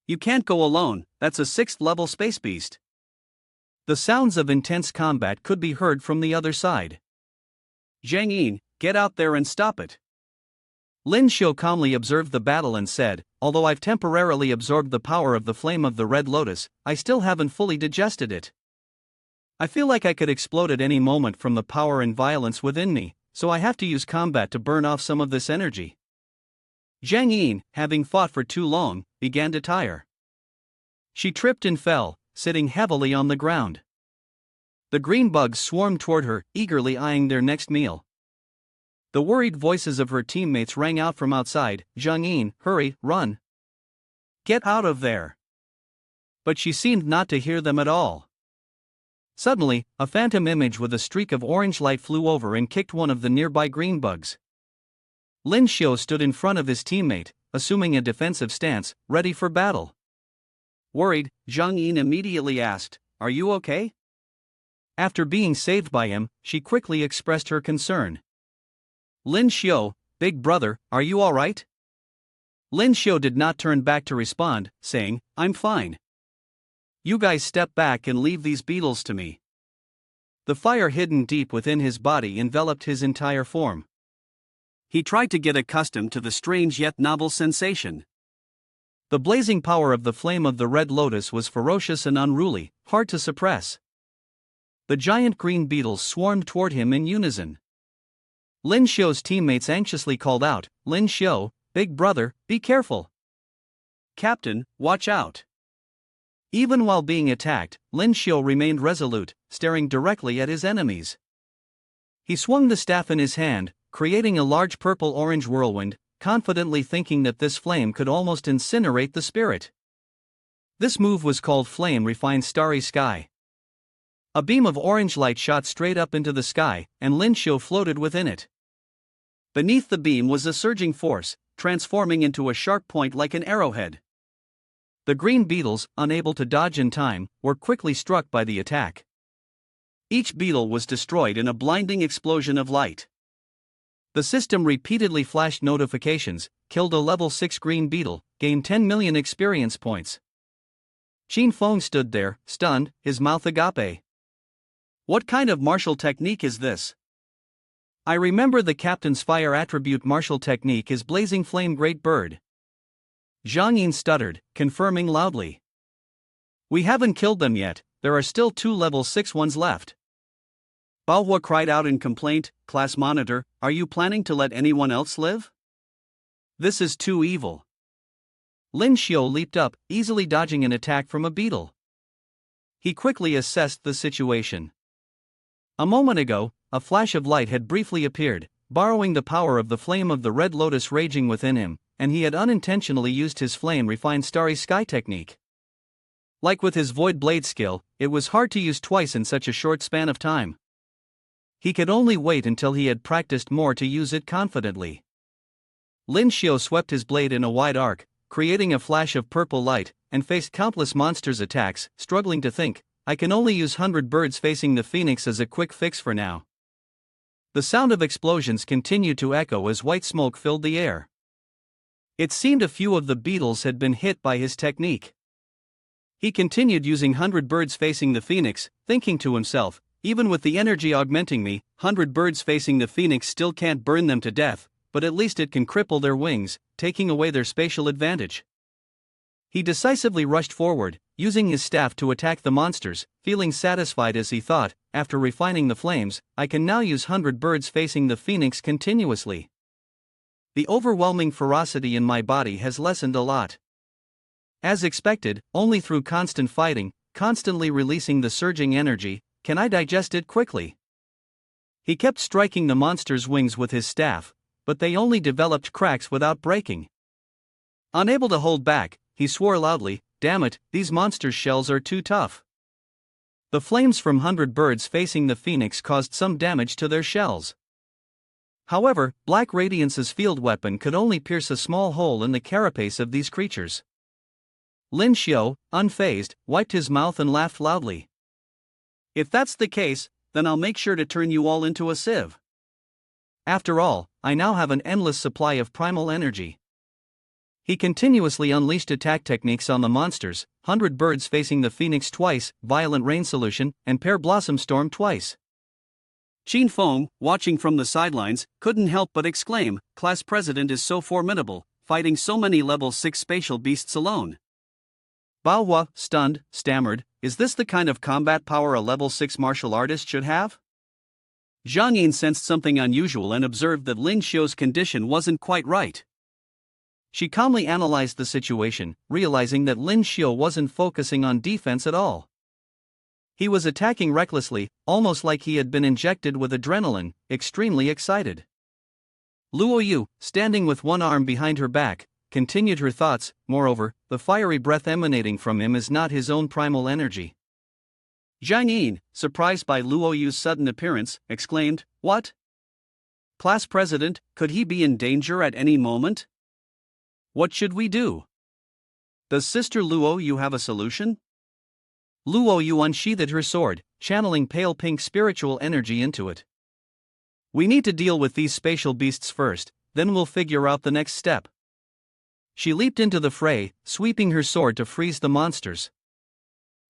You can't go alone, that's a 6th level space beast. The sounds of intense combat could be heard from the other side. Zhang Yin, get out there and stop it. Lyn Shio calmly observed the battle and said, although I've temporarily absorbed the power of the flame of the red lotus, I still haven't fully digested it. I feel like I could explode at any moment from the power and violence within me, so I have to use combat to burn off some of this energy. Zhang Yin, having fought for too long, began to tire. She tripped and fell, sitting heavily on the ground. The green bugs swarmed toward her, eagerly eyeing their next meal. The worried voices of her teammates rang out from outside, Zhang Yin, hurry, run. Get out of there. But she seemed not to hear them at all. Suddenly, a phantom image with a streak of orange light flew over and kicked one of the nearby green bugs. Lyn Shio stood in front of his teammate, assuming a defensive stance, ready for battle. Worried, Zhang Yin immediately asked, "Are you okay?" After being saved by him, she quickly expressed her concern. "Lyn Shio, big brother, are you alright?" Lyn Shio did not turn back to respond, saying, "I'm fine. You guys step back and leave these beetles to me." The fire hidden deep within his body enveloped his entire form. He tried to get accustomed to the strange yet novel sensation. The blazing power of the flame of the red lotus was ferocious and unruly, hard to suppress. The giant green beetles swarmed toward him in unison. Lyn Shio's teammates anxiously called out, "Lyn Shio, big brother, be careful. Captain, watch out." Even while being attacked, Lyn Shio remained resolute, staring directly at his enemies. He swung the staff in his hand, creating a large purple-orange whirlwind, confidently thinking that this flame could almost incinerate the spirit. This move was called Flame-Refined Starry Sky. A beam of orange light shot straight up into the sky, and Lyn Shio floated within it. Beneath the beam was a surging force, transforming into a sharp point like an arrowhead. The green beetles, unable to dodge in time, were quickly struck by the attack. Each beetle was destroyed in a blinding explosion of light. The system repeatedly flashed notifications, killed a level 6 green beetle, gained 10 million experience points. Qin Feng stood there, stunned, his mouth agape. "What kind of martial technique is this? I remember the captain's fire attribute martial technique is Blazing Flame Great Bird." Zhang Yin stuttered, confirming loudly. "We haven't killed them yet, there are still 2 level 6 ones left." Manhwa cried out in complaint, "Class monitor, are you planning to let anyone else live? This is too evil." Lyn Shio leaped up, easily dodging an attack from a beetle. He quickly assessed the situation. A moment ago, a flash of light had briefly appeared, borrowing the power of the flame of the red lotus raging within him, and he had unintentionally used his flame-refined starry sky technique. Like with his void blade skill, it was hard to use twice in such a short span of time. He could only wait until he had practiced more to use it confidently. Lyn Shio swept his blade in a wide arc, creating a flash of purple light, and faced countless monsters' attacks, struggling to think, "I can only use 100 birds facing the phoenix as a quick fix for now." The sound of explosions continued to echo as white smoke filled the air. It seemed a few of the beetles had been hit by his technique. He continued using 100 birds facing the phoenix, thinking to himself, "Even with the energy augmenting me, 100 birds facing the phoenix still can't burn them to death, but at least it can cripple their wings, taking away their spatial advantage." He decisively rushed forward, using his staff to attack the monsters, feeling satisfied as he thought, "After refining the flames, I can now use 100 birds facing the phoenix continuously. The overwhelming ferocity in my body has lessened a lot." As expected, only through constant fighting, constantly releasing the surging energy, can I digest it quickly. He kept striking the monster's wings with his staff, but they only developed cracks without breaking. Unable to hold back, he swore loudly, "Damn it, these monsters' shells are too tough." The flames from 100 birds facing the phoenix caused some damage to their shells. However, Black Radiance's field weapon could only pierce a small hole in the carapace of these creatures. Lyn Shio, unfazed, wiped his mouth and laughed loudly. "If that's the case, then I'll make sure to turn you all into a sieve. After all, I now have an endless supply of primal energy." He continuously unleashed attack techniques on the monsters, 100 birds facing the phoenix twice, violent rain solution, and pear blossom storm twice. Qin Feng, watching from the sidelines, couldn't help but exclaim, "Class President is so formidable, fighting so many level 6 spatial beasts alone." Manhwa, stunned, stammered, "Is this the kind of combat power a level 6 martial artist should have?" Zhang Yin sensed something unusual and observed that Lyn Shio's condition wasn't quite right. She calmly analyzed the situation, realizing that Lyn Shio wasn't focusing on defense at all. He was attacking recklessly, almost like he had been injected with adrenaline, extremely excited. Luo Yu, standing with one arm behind her back, continued her thoughts. Moreover, the fiery breath emanating from him is not his own primal energy. Zhang Yin, surprised by Luo Yu's sudden appearance, exclaimed, "What? Class president, could he be in danger at any moment? What should we do? Does Sister Luo Yu have a solution?" Luo Yu unsheathed her sword, channeling pale pink spiritual energy into it. "We need to deal with these spatial beasts first, then we'll figure out the next step." She leaped into the fray, sweeping her sword to freeze the monsters.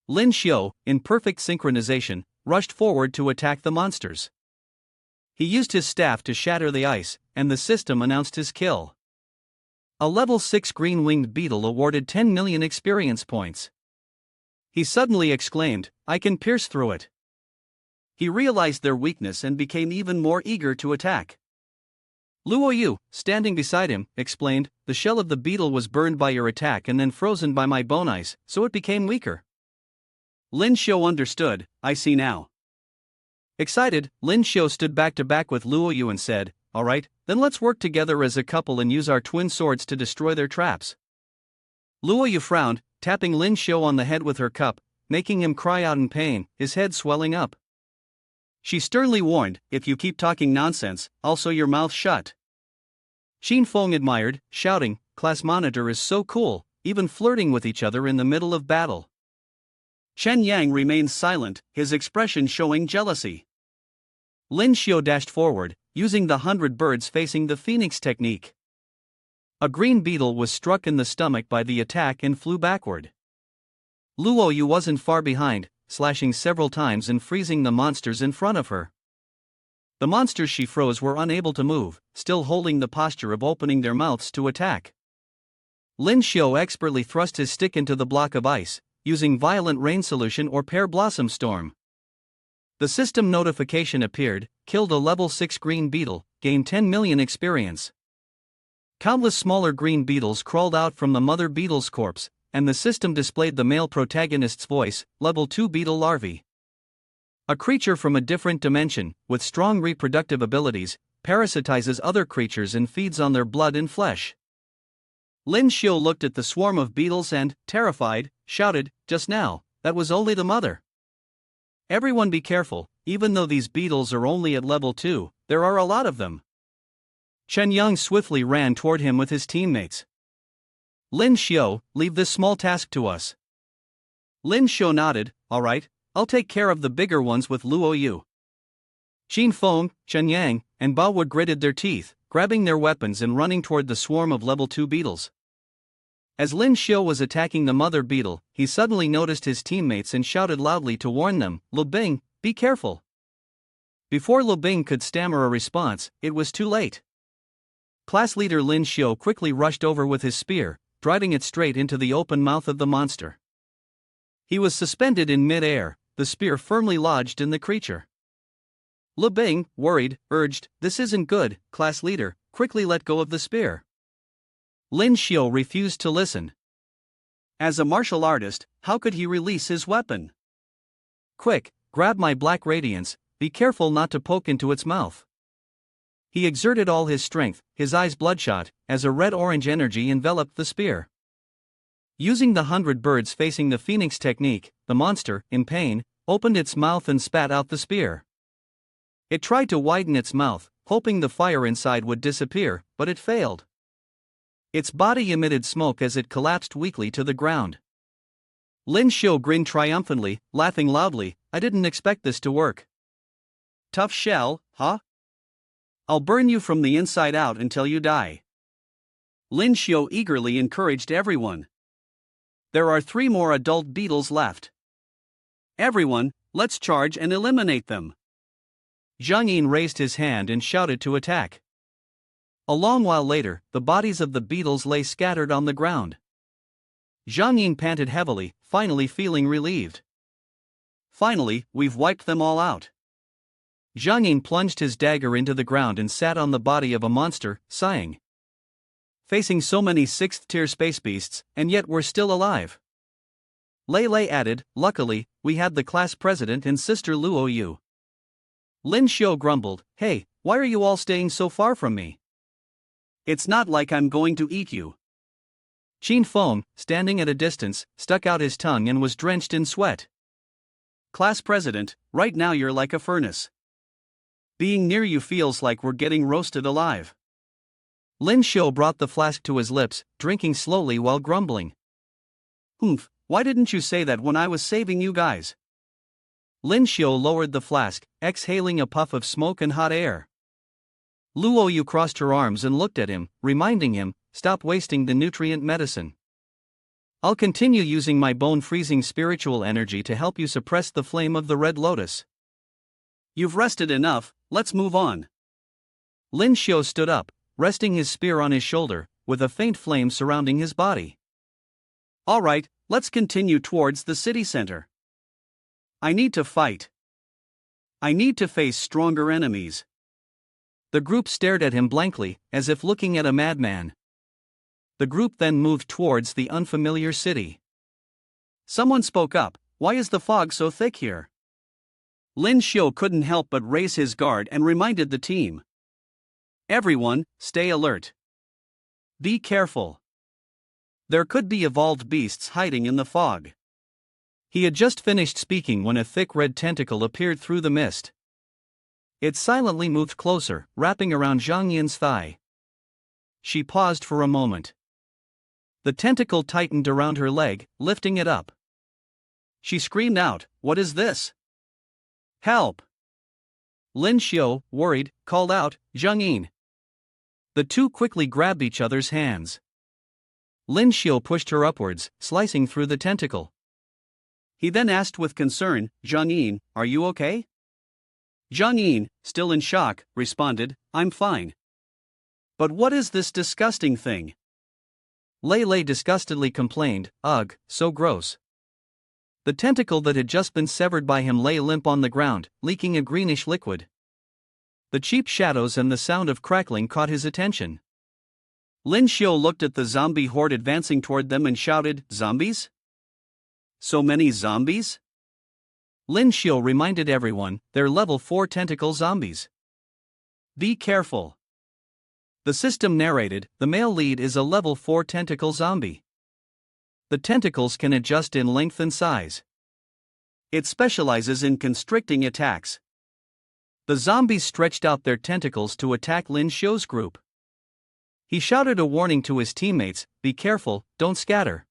Lyn Shio, in perfect synchronization, rushed forward to attack the monsters. He used his staff to shatter the ice, and the system announced his kill. A level 6 green-winged beetle awarded 10 million experience points. He suddenly exclaimed, "I can pierce through it." He realized their weakness and became even more eager to attack. Luo Yu, standing beside him, explained, "The shell of the beetle was burned by your attack and then frozen by my bone ice, so it became weaker." Lyn Shio understood, "I see now." Excited, Lyn Shio stood back to back with Luo Yu and said, "Alright, then let's work together as a couple and use our twin swords to destroy their traps." Luo Yu frowned, tapping Lyn Shio on the head with her cup, making him cry out in pain, his head swelling up. She sternly warned, "If you keep talking nonsense, I'll sew your mouth shut." Xin Feng admired, shouting, "Class monitor is so cool, even flirting with each other in the middle of battle." Chen Yang remained silent, his expression showing jealousy. Lyn Shio dashed forward, using the 100 birds facing the phoenix technique. A green beetle was struck in the stomach by the attack and flew backward. Luo Yu wasn't far behind, slashing several times and freezing the monsters in front of her. The monsters she froze were unable to move, still holding the posture of opening their mouths to attack. Lyn Shio expertly thrust his stick into the block of ice, using Violent Rain Solution or Pear Blossom Storm. The system notification appeared, "Killed a level 6 green beetle, gained 10 million experience." Countless smaller green beetles crawled out from the mother beetle's corpse, and the system displayed the male protagonist's voice, "Level 2 beetle larvae." A creature from a different dimension, with strong reproductive abilities, parasitizes other creatures and feeds on their blood and flesh. Lyn Shio looked at the swarm of beetles and, terrified, shouted, "Just now, that was only the mother. Everyone be careful, even though these beetles are only at level 2, there are a lot of them." Chen Yang swiftly ran toward him with his teammates. "Lyn Shio, leave this small task to us." Lyn Shio nodded, "Alright, I'll take care of the bigger ones with Luo Yu." Xin Feng, Chen Yang, and Bao Wood gritted their teeth, grabbing their weapons and running toward the swarm of level 2 beetles. As Lyn Shio was attacking the mother beetle, he suddenly noticed his teammates and shouted loudly to warn them, "Lu Bing, be careful." Before Lu Bing could stammer a response, it was too late. Class leader Lyn Shio quickly rushed over with his spear, driving it straight into the open mouth of the monster. He was suspended in mid-air, the spear firmly lodged in the creature. Lu Bing, worried, urged, "This isn't good, class leader, quickly let go of the spear." Lyn Shio refused to listen. As a martial artist, how could he release his weapon? "Quick, grab my black radiance, be careful not to poke into its mouth." He exerted all his strength, his eyes bloodshot, as a red-orange energy enveloped the spear. Using the 100 birds facing the phoenix technique, the monster, in pain, opened its mouth and spat out the spear. It tried to widen its mouth, hoping the fire inside would disappear, but it failed. Its body emitted smoke as it collapsed weakly to the ground. Lyn Shio grinned triumphantly, laughing loudly, "I didn't expect this to work." "Tough shell, huh? I'll burn you from the inside out until you die." Lyn Shio eagerly encouraged everyone. "There are 3 more adult beetles left. Everyone, let's charge and eliminate them." Zhang Yin raised his hand and shouted to attack. A long while later, the bodies of the beetles lay scattered on the ground. Zhang Yin panted heavily, finally feeling relieved. "Finally, we've wiped them all out." Zhang Yin plunged his dagger into the ground and sat on the body of a monster, sighing. "Facing so many 6th-tier space beasts, and yet we're still alive." Lei Lei added, "Luckily, we had the class president and Sister Luo Yu." Lyn Shio grumbled, "Hey, why are you all staying so far from me? It's not like I'm going to eat you." Qin Feng, standing at a distance, stuck out his tongue and was drenched in sweat. Class president, right now you're like a furnace. Being near you feels like we're getting roasted alive. Lyn Shio brought the flask to his lips, drinking slowly while grumbling. Humph, why didn't you say that when I was saving you guys? Lyn Shio lowered the flask, exhaling a puff of smoke and hot air. Luo Yu crossed her arms and looked at him, reminding him, stop wasting the nutrient medicine. I'll continue using my bone-freezing spiritual energy to help you suppress the flame of the red lotus. You've rested enough, let's move on. Lyn Shio stood up, resting his spear on his shoulder, with a faint flame surrounding his body. Alright, let's continue towards the city center. I need to fight. I need to face stronger enemies. The group stared at him blankly, as if looking at a madman. The group then moved towards the unfamiliar city. Someone spoke up, why is the fog so thick here? Lyn Shio couldn't help but raise his guard and reminded the team. Everyone, stay alert. Be careful. There could be evolved beasts hiding in the fog. He had just finished speaking when a thick red tentacle appeared through the mist. It silently moved closer, wrapping around Zhang Yin's thigh. She paused for a moment. The tentacle tightened around her leg, lifting it up. She screamed out, "What is this? Help!" Lyn Shio, worried, called out, "Zhang Yin." The two quickly grabbed each other's hands. Lyn Shio pushed her upwards, slicing through the tentacle. He then asked with concern, "Zhang Yin, are you okay?" Zhang Yin, still in shock, responded, "I'm fine." "But what is this disgusting thing?" Lei Lei disgustedly complained, "Ugh, so gross." The tentacle that had just been severed by him lay limp on the ground, leaking a greenish liquid. The cheap shadows and the sound of crackling caught his attention. Lyn Shio looked at the zombie horde advancing toward them and shouted, "Zombies? So many zombies?" Lyn Shio reminded everyone, they're level 4 tentacle zombies. Be careful. The system narrated, the male lead is a level 4 tentacle zombie. The tentacles can adjust in length and size. It specializes in constricting attacks. The zombies stretched out their tentacles to attack Lyn Shio's group. He shouted a warning to his teammates, "Be careful, don't scatter."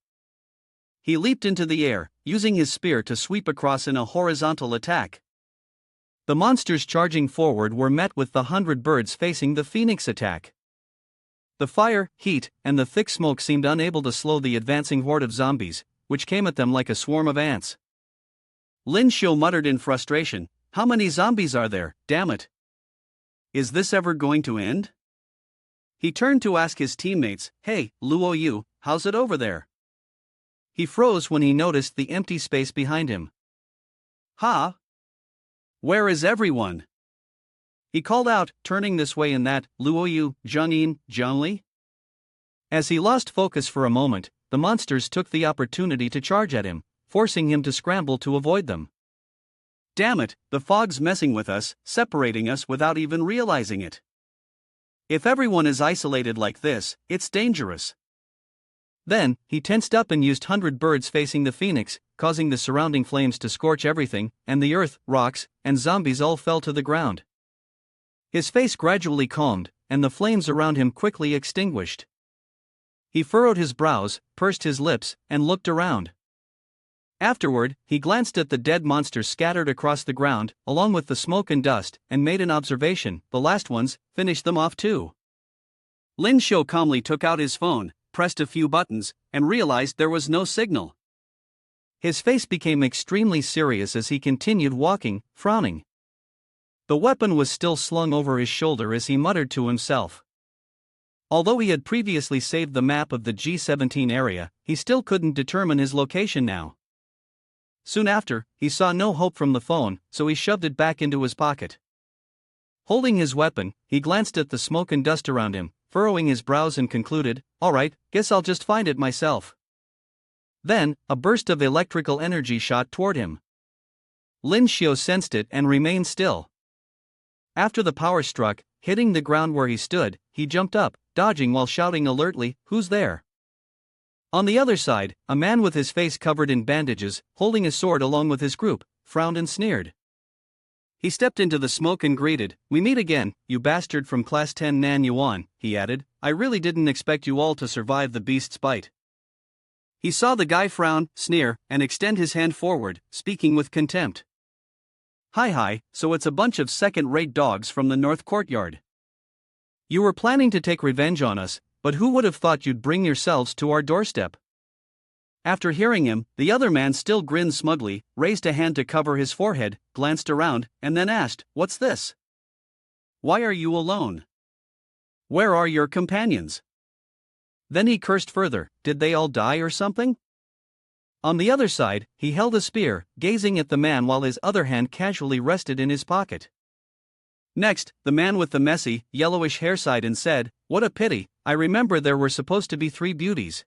He leaped into the air, using his spear to sweep across in a horizontal attack. The monsters charging forward were met with the 100 birds facing the phoenix attack. The fire, heat, and the thick smoke seemed unable to slow the advancing horde of zombies, which came at them like a swarm of ants. Lyn Shio muttered in frustration, "How many zombies are there, damn it? Is this ever going to end?" He turned to ask his teammates, "Hey, Luo Yu, how's it over there?" He froze when he noticed the empty space behind him. "Huh? Where is everyone?" He called out, turning this way and that, "Luo Yu, Zhang Yin, Zhang Li?" As he lost focus for a moment, the monsters took the opportunity to charge at him, forcing him to scramble to avoid them. Damn it, the fog's messing with us, separating us without even realizing it. If everyone is isolated like this, it's dangerous. Then, he tensed up and used 100 birds facing the phoenix, causing the surrounding flames to scorch everything, and the earth, rocks, and zombies all fell to the ground. His face gradually calmed, and the flames around him quickly extinguished. He furrowed his brows, pursed his lips, and looked around. Afterward, he glanced at the dead monsters scattered across the ground, along with the smoke and dust, and made an observation, the last ones, finished them off too. Lyn Shio calmly took out his phone, pressed a few buttons, and realized there was no signal. His face became extremely serious as he continued walking, frowning. The weapon was still slung over his shoulder as he muttered to himself. Although he had previously saved the map of the G17 area, he still couldn't determine his location now. Soon after, he saw no hope from the phone, so he shoved it back into his pocket. Holding his weapon, he glanced at the smoke and dust around him, furrowing his brows and concluded, "Alright, guess I'll just find it myself." Then, a burst of electrical energy shot toward him. Lyn Shio sensed it and remained still. After the power struck, hitting the ground where he stood, he jumped up, dodging while shouting alertly, "Who's there?" On the other side, a man with his face covered in bandages, holding a sword along with his group, frowned and sneered. He stepped into the smoke and greeted, "We meet again, you bastard from Class 10 Nan Yuan," he added. "I really didn't expect you all to survive the beast's bite." He saw the guy frown, sneer, and extend his hand forward, speaking with contempt. Hi, so it's a bunch of second-rate dogs from the North Courtyard. You were planning to take revenge on us, but who would have thought you'd bring yourselves to our doorstep?" After hearing him, the other man still grinned smugly, raised a hand to cover his forehead, glanced around, and then asked, "What's this? Why are you alone? Where are your companions?" Then he cursed further, "Did they all die or something?" On the other side, he held a spear, gazing at the man while his other hand casually rested in his pocket. Next, the man with the messy, yellowish hair sighed and said, "What a pity, I remember there were supposed to be 3 beauties."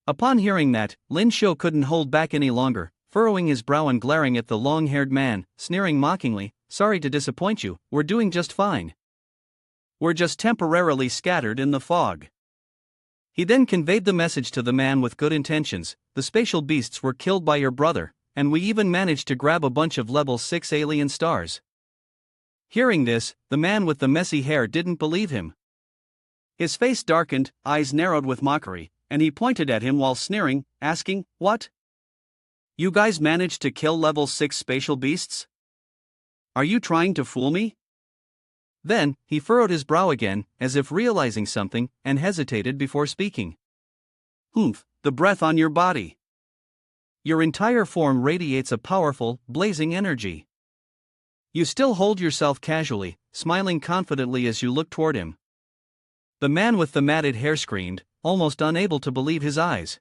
Upon hearing that, Lyn Shio couldn't hold back any longer, furrowing his brow and glaring at the long-haired man, sneering mockingly, "Sorry to disappoint you, we're doing just fine. We're just temporarily scattered in the fog." He then conveyed the message to the man with good intentions, "The spatial beasts were killed by your brother, and we even managed to grab a bunch of level 6 alien stars." Hearing this, the man with the messy hair didn't believe him. His face darkened, eyes narrowed with mockery, and he pointed at him while sneering, asking, "What? You guys managed to kill level 6 spatial beasts? Are you trying to fool me?" Then, he furrowed his brow again, as if realizing something, and hesitated before speaking. "Humph, the breath on your body. Your entire form radiates a powerful, blazing energy. You still hold yourself casually, smiling confidently as you look toward him." The man with the matted hair screamed, almost unable to believe his eyes.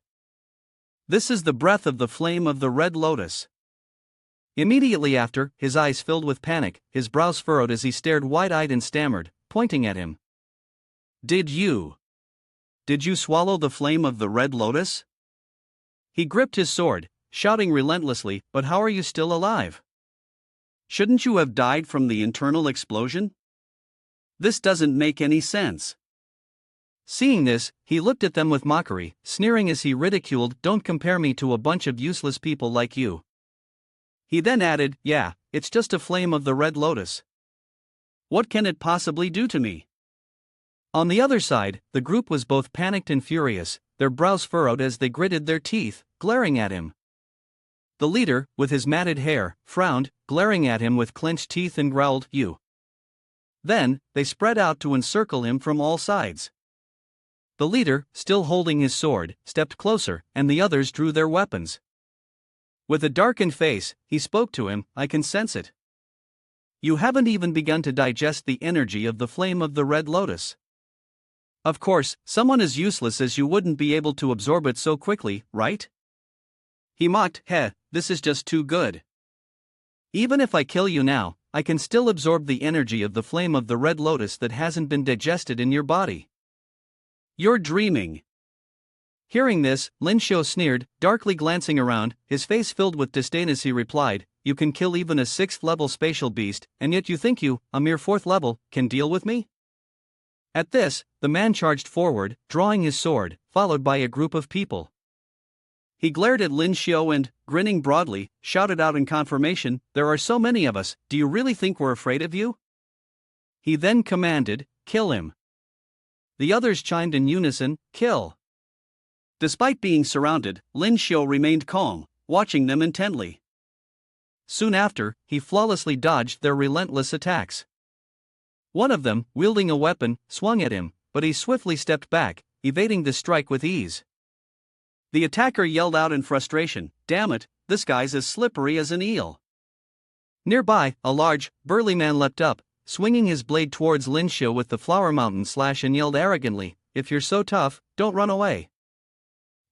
"This is the breath of the flame of the red lotus." Immediately after, his eyes filled with panic, his brows furrowed as he stared wide-eyed and stammered, pointing at him. Did you swallow the flame of the red lotus?" He gripped his sword, shouting relentlessly, "But how are you still alive? Shouldn't you have died from the internal explosion? This doesn't make any sense." Seeing this, he looked at them with mockery, sneering as he ridiculed, "Don't compare me to a bunch of useless people like you." He then added, "Yeah, it's just a flame of the red lotus. What can it possibly do to me?" On the other side, the group was both panicked and furious, their brows furrowed as they gritted their teeth, glaring at him. The leader, with his matted hair, frowned, glaring at him with clenched teeth and growled, "You." Then, they spread out to encircle him from all sides. The leader, still holding his sword, stepped closer, and the others drew their weapons. With a darkened face, he spoke to him, "I can sense it. You haven't even begun to digest the energy of the flame of the red lotus. Of course, someone as useless as you wouldn't be able to absorb it so quickly, right?" He mocked, "This is just too good. Even if I kill you now, I can still absorb the energy of the flame of the red lotus that hasn't been digested in your body. You're dreaming." Hearing this, Lyn Shio sneered, darkly glancing around, his face filled with disdain as he replied, "You can kill even a 6th-level spatial beast, and yet you think you, a mere 4th level, can deal with me?" At this, the man charged forward, drawing his sword, followed by a group of people. He glared at Lyn Shio and, grinning broadly, shouted out in confirmation, "There are so many of us, do you really think we're afraid of you?" He then commanded, "Kill him." The others chimed in unison, "Kill." Despite being surrounded, Lyn Shio remained calm, watching them intently. Soon after, he flawlessly dodged their relentless attacks. One of them, wielding a weapon, swung at him, but he swiftly stepped back, evading the strike with ease. The attacker yelled out in frustration, "Damn it, this guy's as slippery as an eel." Nearby, a large, burly man leapt up, swinging his blade towards Lyn Shio with the flower mountain slash and yelled arrogantly, "If you're so tough, don't run away.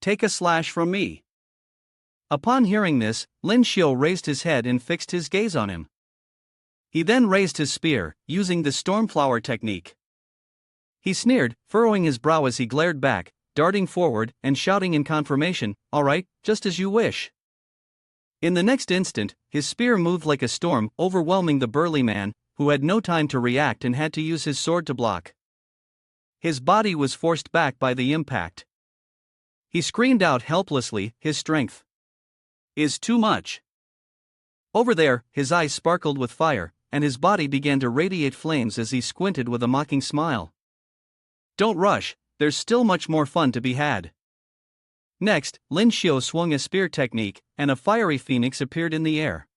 Take a slash from me." Upon hearing this, Lyn Shio raised his head and fixed his gaze on him. He then raised his spear, using the stormflower technique. He sneered, furrowing his brow as he glared back, darting forward and shouting in confirmation, "All right, just as you wish." In the next instant, his spear moved like a storm, overwhelming the burly man, who had no time to react and had to use his sword to block. His body was forced back by the impact. He screamed out helplessly, his strength is too much. Over there, his eyes sparkled with fire, and his body began to radiate flames as he squinted with a mocking smile. Don't rush, there's still much more fun to be had. Next, Lyn Shio swung a spear technique, and a fiery phoenix appeared in the air.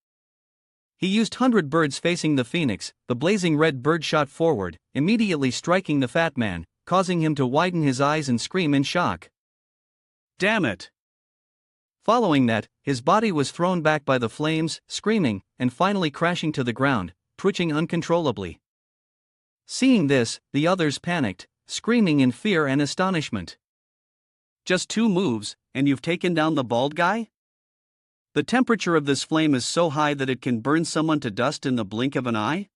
He used 100 birds facing the phoenix. The blazing red bird shot forward, immediately striking the fat man, causing him to widen his eyes and scream in shock. Damn it! Following that, his body was thrown back by the flames, screaming, and finally crashing to the ground, twitching uncontrollably. Seeing this, the others panicked, screaming in fear and astonishment. Just 2 moves, and you've taken down the bald guy? The temperature of this flame is so high that it can burn someone to dust in the blink of an eye?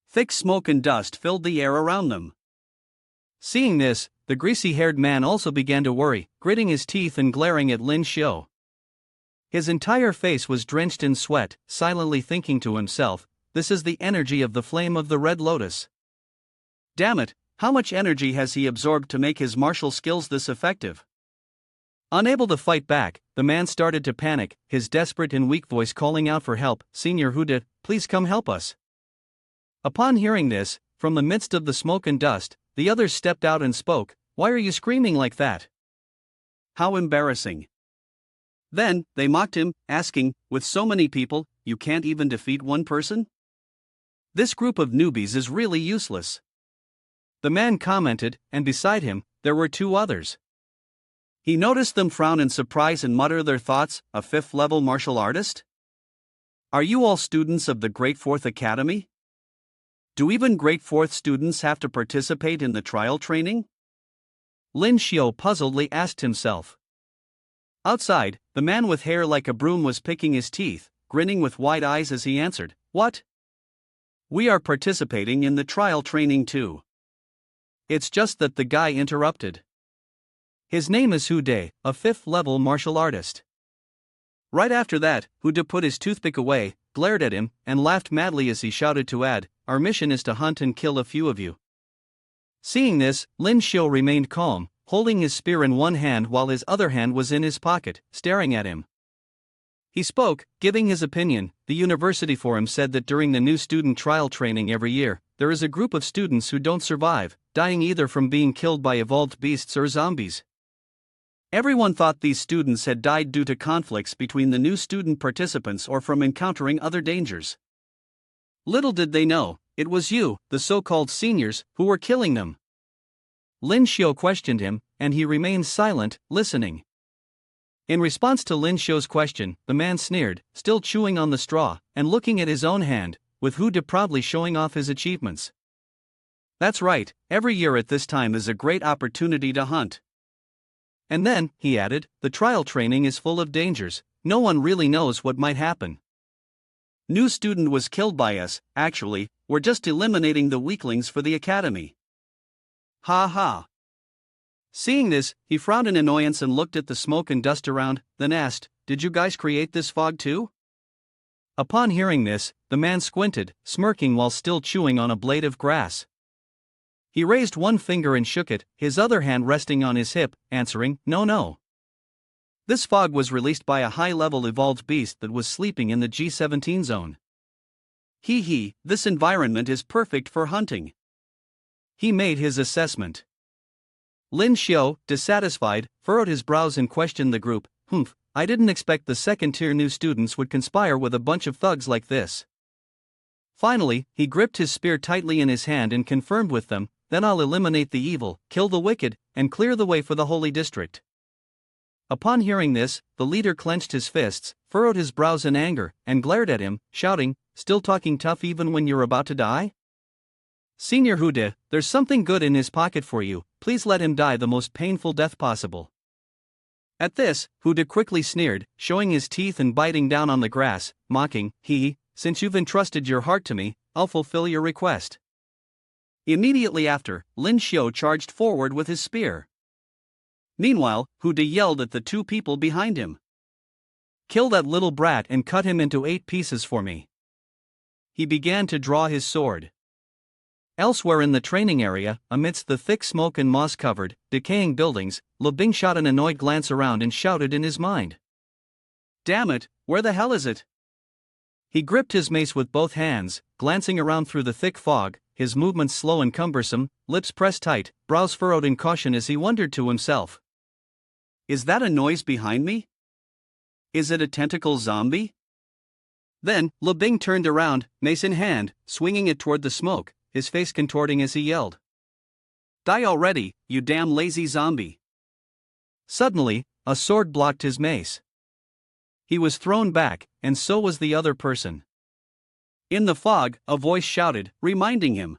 Thick smoke and dust filled the air around them. Seeing this, the greasy-haired man also began to worry, gritting his teeth and glaring at Lyn Shio. His entire face was drenched in sweat, silently thinking to himself, this is the energy of the flame of the red lotus. Damn it, how much energy has he absorbed to make his martial skills this effective? Unable to fight back, the man started to panic, his desperate and weak voice calling out for help, Senior Huda, please come help us. Upon hearing this, from the midst of the smoke and dust, the others stepped out and spoke, why are you screaming like that? How embarrassing. Then, they mocked him, asking, with so many people, you can't even defeat one person? This group of newbies is really useless. The man commented, and beside him, there were 2 others. He noticed them frown in surprise and mutter their thoughts, a 5th-level martial artist? Are you all students of the Great Fourth Academy? Do even Great Fourth students have to participate in the trial training? Lyn Shio puzzledly asked himself. Outside, the man with hair like a broom was picking his teeth, grinning with wide eyes as he answered, what? We are participating in the trial training too. It's just that the guy interrupted. His name is Hude, a 5th-level martial artist. Right after that, Hude put his toothpick away, glared at him, and laughed madly as he shouted to add, our mission is to hunt and kill a few of you. Seeing this, Lyn Shio remained calm, holding his spear in one hand while his other hand was in his pocket, staring at him. He spoke, giving his opinion. The university forum said that during the new student trial training every year, there is a group of students who don't survive, dying either from being killed by evolved beasts or zombies. Everyone thought these students had died due to conflicts between the new student participants or from encountering other dangers. Little did they know, it was you, the so-called seniors, who were killing them. Lyn Shio questioned him, and he remained silent, listening. In response to Lyn Shio's question, the man sneered, still chewing on the straw, and looking at his own hand, with Huda proudly showing off his achievements. That's right, every year at this time is a great opportunity to hunt. And then, he added, the trial training is full of dangers, no one really knows what might happen. New student was killed by us, actually, we're just eliminating the weaklings for the academy. Ha ha. Seeing this, he frowned in annoyance and looked at the smoke and dust around, then asked, did you guys create this fog too? Upon hearing this, the man squinted, smirking while still chewing on a blade of grass. He raised one finger and shook it, his other hand resting on his hip, answering, no. This fog was released by a high-level evolved beast that was sleeping in the G17 zone. This environment is perfect for hunting. He made his assessment. Lyn Shio, dissatisfied, furrowed his brows and questioned the group, I didn't expect the second-tier new students would conspire with a bunch of thugs like this. Finally, he gripped his spear tightly in his hand and confirmed with them, then I'll eliminate the evil, kill the wicked, and clear the way for the holy district. Upon hearing this, the leader clenched his fists, furrowed his brows in anger, and glared at him, shouting, still talking tough even when you're about to die? Senior Hude, there's something good in his pocket for you, please let him die the most painful death possible. At this, Hude quickly sneered, showing his teeth and biting down on the grass, mocking, since you've entrusted your heart to me, I'll fulfill your request. Immediately after, Lyn Shio charged forward with his spear. Meanwhile, Hude yelled at the 2 people behind him. Kill that little brat and cut him into 8 pieces for me. He began to draw his sword. Elsewhere in the training area, amidst the thick smoke and moss-covered, decaying buildings, Lu Bing shot an annoyed glance around and shouted in his mind. "Damn it, where the hell is it?" He gripped his mace with both hands, glancing around through the thick fog, his movements slow and cumbersome, lips pressed tight, brows furrowed in caution as he wondered to himself. "Is that a noise behind me? Is it a tentacle zombie?" Then, Lu Bing turned around, mace in hand, swinging it toward the smoke, his face contorting as he yelled. "Die already, you damn lazy zombie!" Suddenly, a sword blocked his mace. He was thrown back, and so was the other person. In the fog, a voice shouted, reminding him.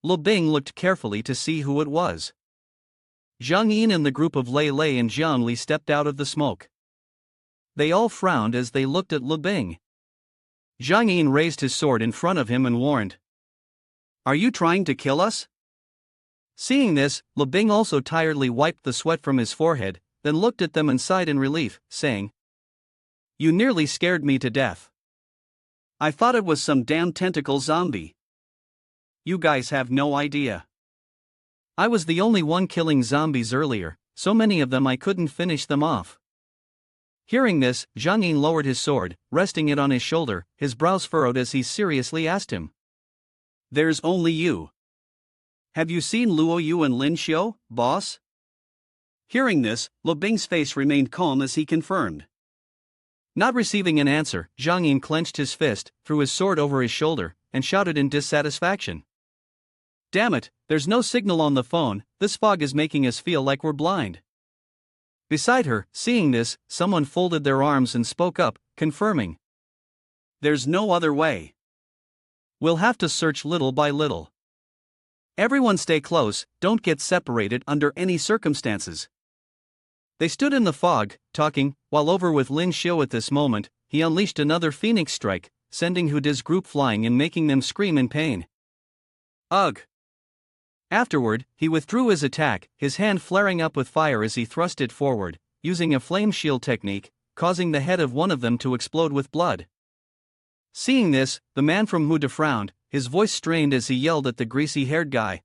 Lu Bing looked carefully to see who it was. Zhang Yin and the group of Lei Lei and Jiang Li stepped out of the smoke. They all frowned as they looked at Lu Bing. Zhang Yin raised his sword in front of him and warned. "Are you trying to kill us?" Seeing this, Lu Bing also tiredly wiped the sweat from his forehead, then looked at them and sighed in relief, saying, "You nearly scared me to death. I thought it was some damn tentacle zombie. You guys have no idea. I was the only one killing zombies earlier, so many of them I couldn't finish them off." Hearing this, Zhang Yin lowered his sword, resting it on his shoulder, his brows furrowed as he seriously asked him. "There's only you. Have you seen Luo Yu and Lyn Shio, boss?" Hearing this, Lu Bing's face remained calm as he confirmed. Not receiving an answer, Zhang Yin clenched his fist, threw his sword over his shoulder, and shouted in dissatisfaction. "Damn it, there's no signal on the phone, this fog is making us feel like we're blind." Beside her, seeing this, someone folded their arms and spoke up, confirming. "There's no other way. We'll have to search little by little. Everyone stay close, don't get separated under any circumstances." They stood in the fog, talking, while over with Lyn Shio at this moment, he unleashed another phoenix strike, sending Huda's group flying and making them scream in pain. Ugh! Afterward, he withdrew his attack, his hand flaring up with fire as he thrust it forward, using a flame shield technique, causing the head of one of them to explode with blood. Seeing this, the man from Huda frowned, his voice strained as he yelled at the greasy-haired guy.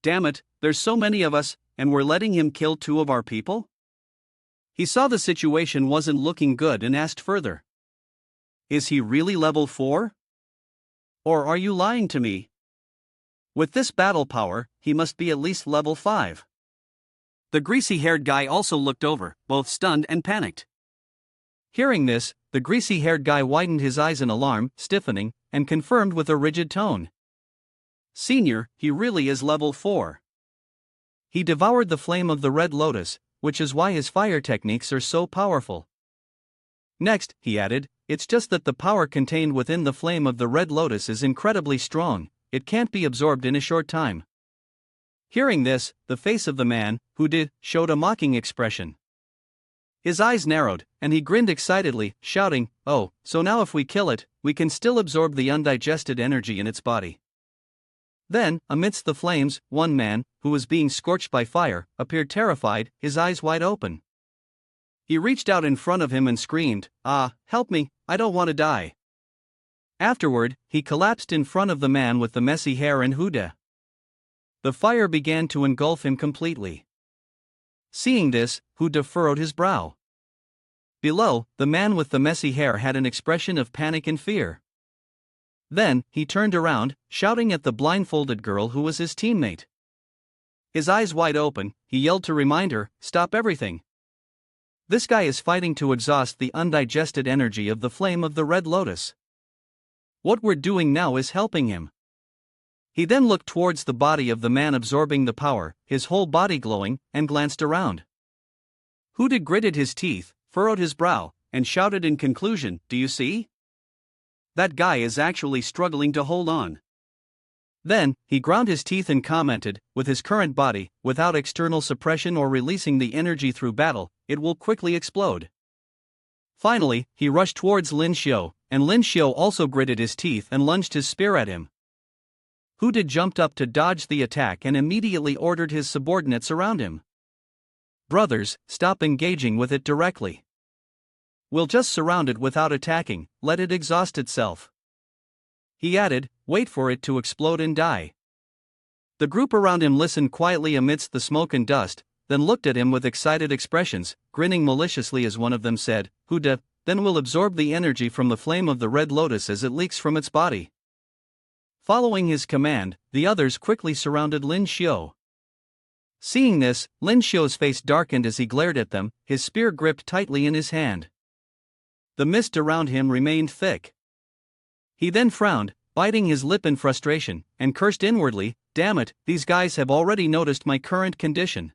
"Damn it, there's so many of us, and we're letting him kill 2 of our people?" He saw the situation wasn't looking good and asked further. "Is he really level 4? Or are you lying to me? With this battle power, he must be at least level 5. The greasy-haired guy also looked over, both stunned and panicked. Hearing this, the greasy-haired guy widened his eyes in alarm, stiffening, and confirmed with a rigid tone. "Senior, he really is level 4. He devoured the flame of the red lotus, which is why his fire techniques are so powerful. Next," he added, "it's just that the power contained within the flame of the red lotus is incredibly strong, it can't be absorbed in a short time." Hearing this, the face of the man, who did, showed a mocking expression. His eyes narrowed, and he grinned excitedly, shouting, "Oh, so now if we kill it, we can still absorb the undigested energy in its body." Then, amidst the flames, one man, who was being scorched by fire, appeared terrified, his eyes wide open. He reached out in front of him and screamed, "Ah, help me, I don't want to die." Afterward, he collapsed in front of the man with the messy hair and Huda. The fire began to engulf him completely. Seeing this, Huda furrowed his brow. Below, the man with the messy hair had an expression of panic and fear. Then, he turned around, shouting at the blindfolded girl who was his teammate. His eyes wide open, he yelled to remind her, "Stop everything. This guy is fighting to exhaust the undigested energy of the flame of the red lotus. What we're doing now is helping him." He then looked towards the body of the man absorbing the power, his whole body glowing, and glanced around. Huda gritted his teeth, furrowed his brow, and shouted in conclusion, "Do you see? That guy is actually struggling to hold on." Then, he ground his teeth and commented, "With his current body, without external suppression or releasing the energy through battle, it will quickly explode." Finally, he rushed towards Lyn Shio, and Lyn Shio also gritted his teeth and lunged his spear at him. Huda jumped up to dodge the attack and immediately ordered his subordinates around him. "Brothers, stop engaging with it directly. We'll just surround it without attacking, let it exhaust itself." He added, "Wait for it to explode and die." The group around him listened quietly amidst the smoke and dust, then looked at him with excited expressions, grinning maliciously as one of them said, then will absorb the energy from the flame of the red lotus as it leaks from its body." Following his command, the others quickly surrounded Lyn Shio. Seeing this, Lyn Shio's face darkened as he glared at them, his spear gripped tightly in his hand. The mist around him remained thick. He then frowned, biting his lip in frustration, and cursed inwardly, "Damn it, these guys have already noticed my current condition.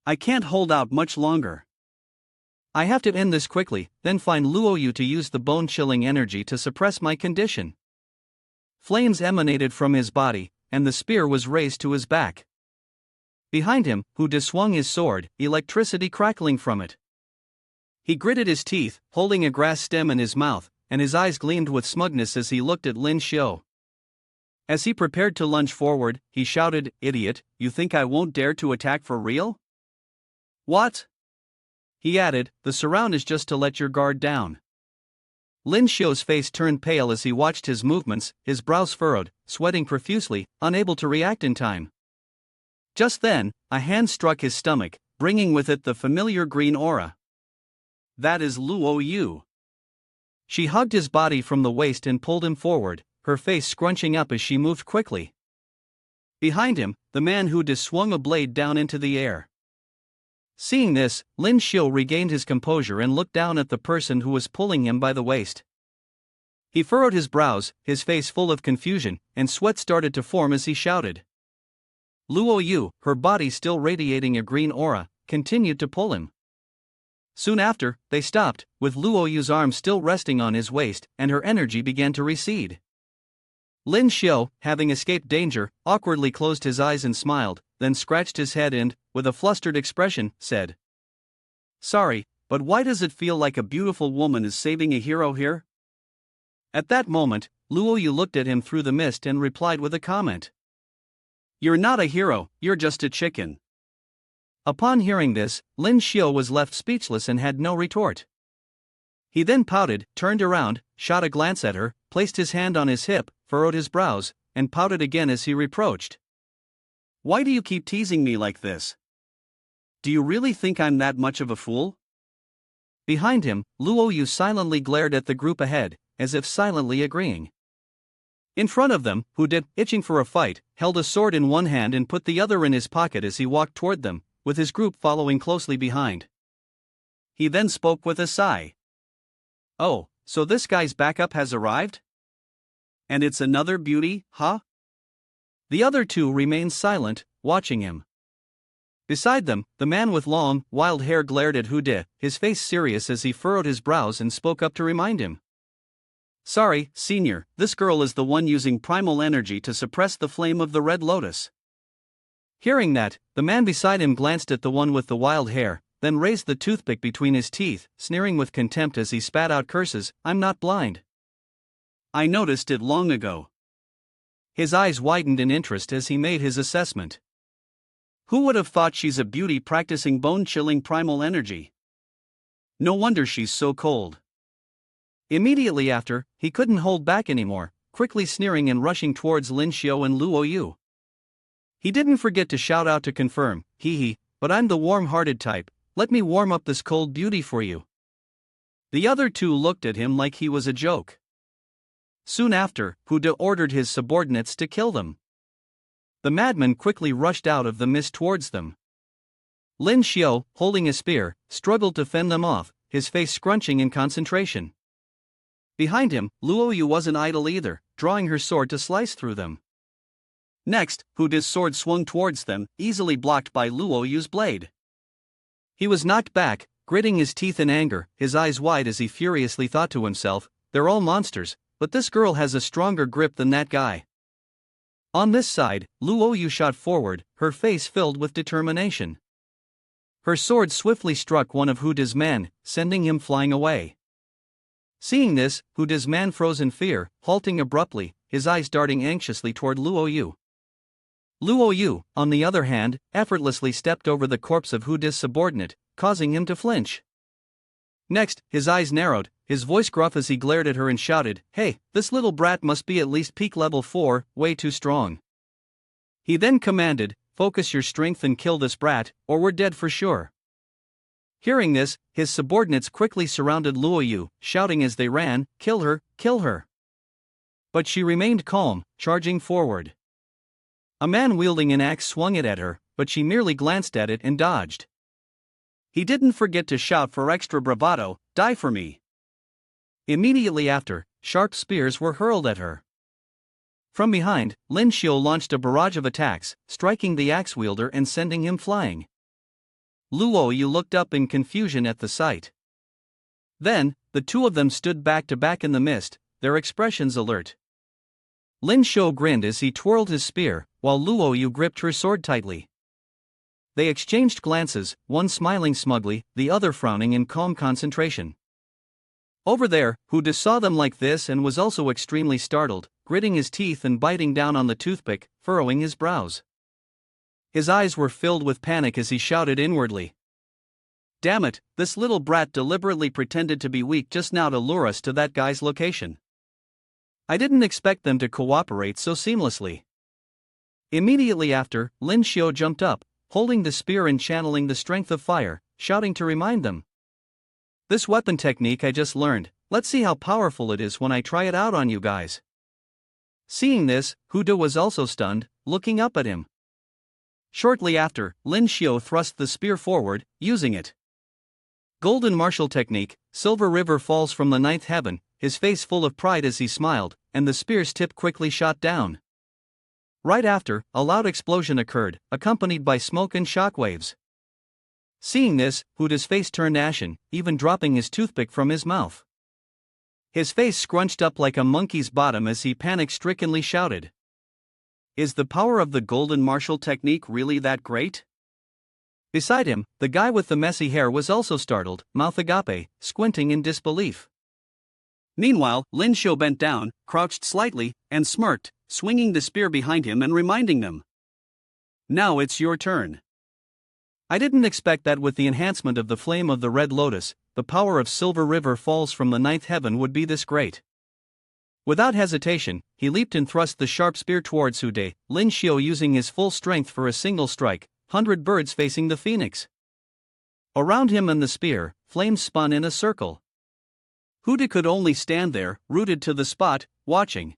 I can't hold out much longer. I have to end this quickly, then find Luoyu to use the bone-chilling energy to suppress my condition." Flames emanated from his body, and the spear was raised to his back. Behind him, swung his sword, electricity crackling from it. He gritted his teeth, holding a grass stem in his mouth, and his eyes gleamed with smugness as he looked at Lyn Shio. As he prepared to lunge forward, he shouted, "Idiot, you think I won't dare to attack for real?" "What?" he added, "the surround is just to let your guard down." Lyn Shio's face turned pale as he watched his movements, his brows furrowed, sweating profusely, unable to react in time. Just then, a hand struck his stomach, bringing with it the familiar green aura. "That is Luoyu." She hugged his body from the waist and pulled him forward, her face scrunching up as she moved quickly. Behind him, the man who swung a blade down into the air. Seeing this, Lyn Shio regained his composure and looked down at the person who was pulling him by the waist. He furrowed his brows, his face full of confusion, and sweat started to form as he shouted. Luoyu, her body still radiating a green aura, continued to pull him. Soon after, they stopped, with Luoyu's arm still resting on his waist, and her energy began to recede. Lyn Shio, having escaped danger, awkwardly closed his eyes and smiled, then scratched his head and, with a flustered expression, said, "Sorry, but why does it feel like a beautiful woman is saving a hero here?" At that moment, Luoyu looked at him through the mist and replied with a comment. "You're not a hero, you're just a chicken." Upon hearing this, Lyn Shio was left speechless and had no retort. He then pouted, turned around, shot a glance at her, placed his hand on his hip, furrowed his brows, and pouted again as he reproached. "Why do you keep teasing me like this? Do you really think I'm that much of a fool?" Behind him, Luoyu silently glared at the group ahead, as if silently agreeing. In front of them, itching for a fight, held a sword in one hand and put the other in his pocket as he walked toward them, with his group following closely behind. He then spoke with a sigh. "Oh, so this guy's backup has arrived? And it's another beauty, huh?" The other two remained silent, watching him. Beside them, the man with long, wild hair glared at his face serious as he furrowed his brows and spoke up to remind him. "Sorry, senior, this girl is the one using primal energy to suppress the flame of the red lotus." Hearing that, the man beside him glanced at the one with the wild hair, then raised the toothpick between his teeth, sneering with contempt as he spat out curses, "I'm not blind. I noticed it long ago." His eyes widened in interest as he made his assessment. "Who would have thought she's a beauty practicing bone-chilling primal energy? No wonder she's so cold." Immediately after, he couldn't hold back anymore, quickly sneering and rushing towards Lyn Shio and Luoyu. He didn't forget to shout out to confirm, "But I'm the warm-hearted type, let me warm up this cold beauty for you." The other two looked at him like he was a joke. Soon after, ordered his subordinates to kill them. The madman quickly rushed out of the mist towards them. Lyn Shio, holding a spear, struggled to fend them off, his face scrunching in concentration. Behind him, Luoyu wasn't idle either, drawing her sword to slice through them. Next, Huda's sword swung towards them, easily blocked by Luoyu's blade. He was knocked back, gritting his teeth in anger, his eyes wide as he furiously thought to himself, "They're all monsters, but this girl has a stronger grip than that guy." On this side, Luoyu shot forward, her face filled with determination. Her sword swiftly struck one of Huda's men, sending him flying away. Seeing this, Huda's man froze in fear, halting abruptly, his eyes darting anxiously toward Luoyu. Luoyu, on the other hand, effortlessly stepped over the corpse of Huda's subordinate, causing him to flinch. Next, his eyes narrowed, his voice gruff as he glared at her and shouted, "Hey, this little brat must be at least peak level 4, way too strong." He then commanded, "Focus your strength and kill this brat, or we're dead for sure." Hearing this, his subordinates quickly surrounded Luoyu, shouting as they ran, "Kill her, kill her." But she remained calm, charging forward. A man wielding an axe swung it at her, but she merely glanced at it and dodged. He didn't forget to shout for extra bravado, "Die for me." Immediately after, sharp spears were hurled at her. From behind, Lyn Shio launched a barrage of attacks, striking the axe wielder and sending him flying. Luoyu looked up in confusion at the sight. Then, the two of them stood back to back in the mist, their expressions alert. Lyn Shio grinned as he twirled his spear, while Luoyu gripped her sword tightly. They exchanged glances, one smiling smugly, the other frowning in calm concentration. Over there, Huda saw them like this and was also extremely startled, gritting his teeth and biting down on the toothpick, furrowing his brows. His eyes were filled with panic as he shouted inwardly, "Damn it, this little brat deliberately pretended to be weak just now to lure us to that guy's location. I didn't expect them to cooperate so seamlessly." Immediately after, Lyn Shio jumped up, holding the spear and channeling the strength of fire, shouting to remind them, "This weapon technique I just learned, let's see how powerful it is when I try it out on you guys." Seeing this, Huda was also stunned, looking up at him. Shortly after, Lyn Shio thrust the spear forward, using it. Golden martial technique, Silver River falls from the ninth heaven, his face full of pride as he smiled, and the spear's tip quickly shot down. Right after, a loud explosion occurred, accompanied by smoke and shockwaves. Seeing this, Huda's face turned ashen, even dropping his toothpick from his mouth. His face scrunched up like a monkey's bottom as he panic-strickenly shouted, "Is the power of the golden martial technique really that great?" Beside him, the guy with the messy hair was also startled, mouth agape, squinting in disbelief. Meanwhile, Lyn Shio bent down, crouched slightly, and smirked, swinging the spear behind him and reminding them, "Now it's your turn." I didn't expect that with the enhancement of the flame of the red lotus, the power of Silver River falls from the ninth heaven would be this great. Without hesitation, he leaped and thrust the sharp spear towards Hude, Lyn Shio using his full strength for a single strike, 100 birds facing the phoenix. Around him and the spear, flames spun in a circle. Hude could only stand there, rooted to the spot, watching.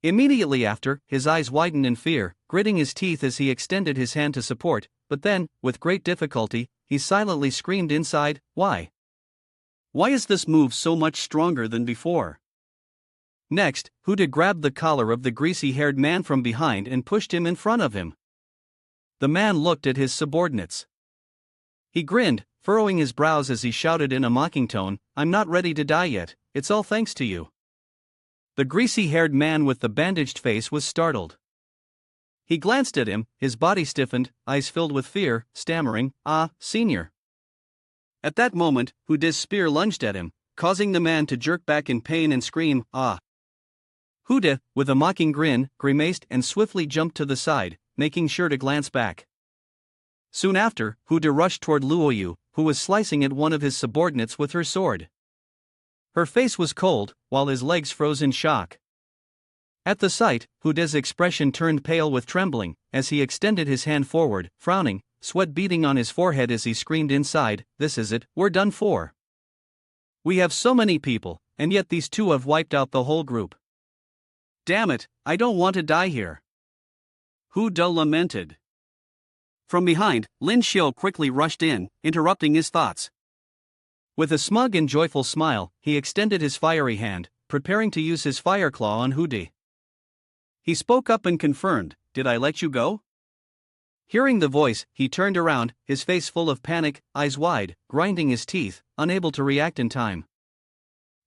Immediately after, his eyes widened in fear, gritting his teeth as he extended his hand to support, but then, with great difficulty, he silently screamed inside, "Why? Why is this move so much stronger than before?" Next, Huda grabbed the collar of the greasy-haired man from behind and pushed him in front of him. The man looked at his subordinates. He grinned, furrowing his brows as he shouted in a mocking tone, "I'm not ready to die yet, it's all thanks to you." The greasy-haired man with the bandaged face was startled. He glanced at him, his body stiffened, eyes filled with fear, stammering, "Ah, senior." At that moment, Huda's spear lunged at him, causing the man to jerk back in pain and scream, "Ah." Huda, with a mocking grin, grimaced and swiftly jumped to the side, making sure to glance back. Soon after, Huda rushed toward Luoyu, who was slicing at one of his subordinates with her sword. Her face was cold, while his legs froze in shock. At the sight, Huda's expression turned pale with trembling, as he extended his hand forward, frowning, sweat beading on his forehead as he screamed inside, "This is it, we're done for. We have so many people, and yet these two have wiped out the whole group. Damn it, I don't want to die here." Huda lamented. From behind, Lyn Shio quickly rushed in, interrupting his thoughts. With a smug and joyful smile, he extended his fiery hand, preparing to use his fire claw on Huda. He spoke up and confirmed, "Did I let you go?" Hearing the voice, he turned around, his face full of panic, eyes wide, grinding his teeth, unable to react in time.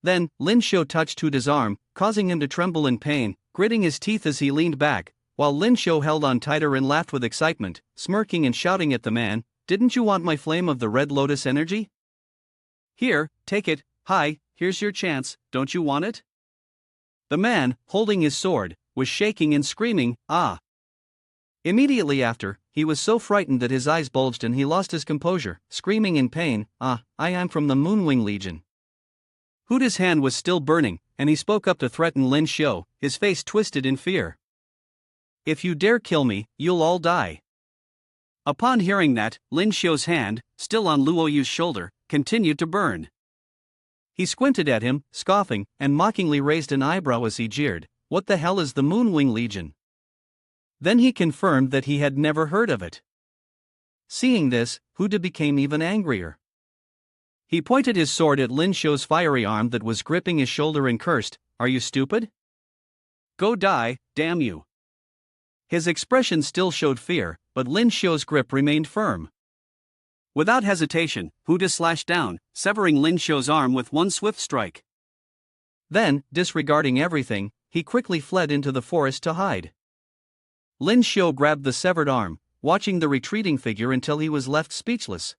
Then, Lyn Shio touched Huda's arm, causing him to tremble in pain, gritting his teeth as he leaned back, while Lyn Shio held on tighter and laughed with excitement, smirking and shouting at the man, "Didn't you want my flame of the red lotus energy? Here, take it, hi, here's your chance, don't you want it?" The man, holding his sword, was shaking and screaming, "Ah." Immediately after, he was so frightened that his eyes bulged and he lost his composure, screaming in pain, "Ah, I am from the Moonwing Legion." Huda's hand was still burning, and he spoke up to threaten Lyn Shio, his face twisted in fear. "If you dare kill me, you'll all die." Upon hearing that, Lyn Shio's hand, still on Luo Yu's shoulder, continued to burn. He squinted at him, scoffing, and mockingly raised an eyebrow as he jeered, "What the hell is the Moonwing Legion?" Then he confirmed that he had never heard of it. Seeing this, Huda became even angrier. He pointed his sword at Lyn Shio's fiery arm that was gripping his shoulder and cursed, "Are you stupid? Go die, damn you." His expression still showed fear, but Lyn Shio's grip remained firm. Without hesitation, Huda slashed down, severing Lyn Shio's arm with one swift strike. Then, disregarding everything, he quickly fled into the forest to hide. Lyn Shio grabbed the severed arm, watching the retreating figure until he was left speechless.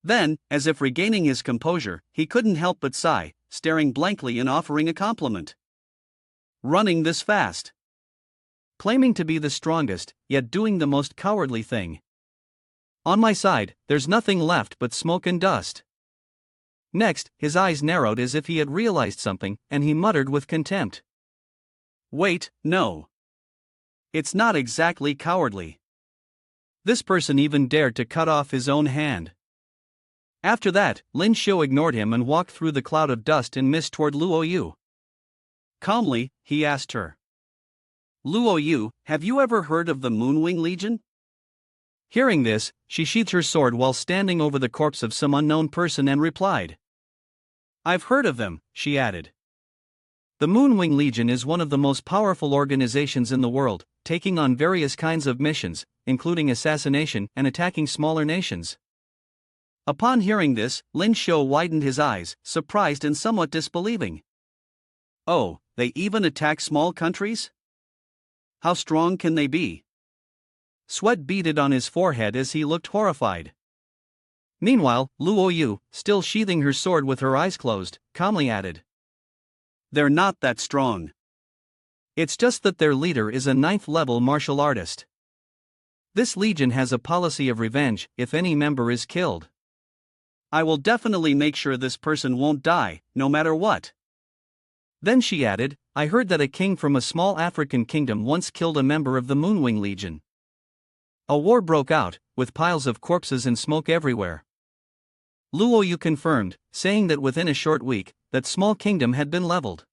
Then, as if regaining his composure, he couldn't help but sigh, staring blankly and offering a compliment. Running this fast. Claiming to be the strongest, yet doing the most cowardly thing. On my side, there's nothing left but smoke and dust. Next, his eyes narrowed as if he had realized something, and he muttered with contempt. Wait, no. It's not exactly cowardly. This person even dared to cut off his own hand. After that, Lyn Shio ignored him and walked through the cloud of dust and mist toward Luo Yu. Calmly, he asked her. "Luo Yu, have you ever heard of the Moonwing Legion?" Hearing this, she sheathed her sword while standing over the corpse of some unknown person and replied. "I've heard of them," she added. "The Moonwing Legion is one of the most powerful organizations in the world, taking on various kinds of missions, including assassination and attacking smaller nations." Upon hearing this, Lyn Shio widened his eyes, surprised and somewhat disbelieving. "Oh, they even attack small countries? How strong can they be?" Sweat beaded on his forehead as he looked horrified. Meanwhile, Luo Yu, still sheathing her sword with her eyes closed, calmly added. "They're not that strong. It's just that their leader is a 9th-level martial artist. This legion has a policy of revenge if any member is killed. I will definitely make sure this person won't die, no matter what." Then she added, "I heard that a king from a small African kingdom once killed a member of the Moonwing Legion. A war broke out, with piles of corpses and smoke everywhere." Luo Yu confirmed, saying that within a short week, that small kingdom had been leveled.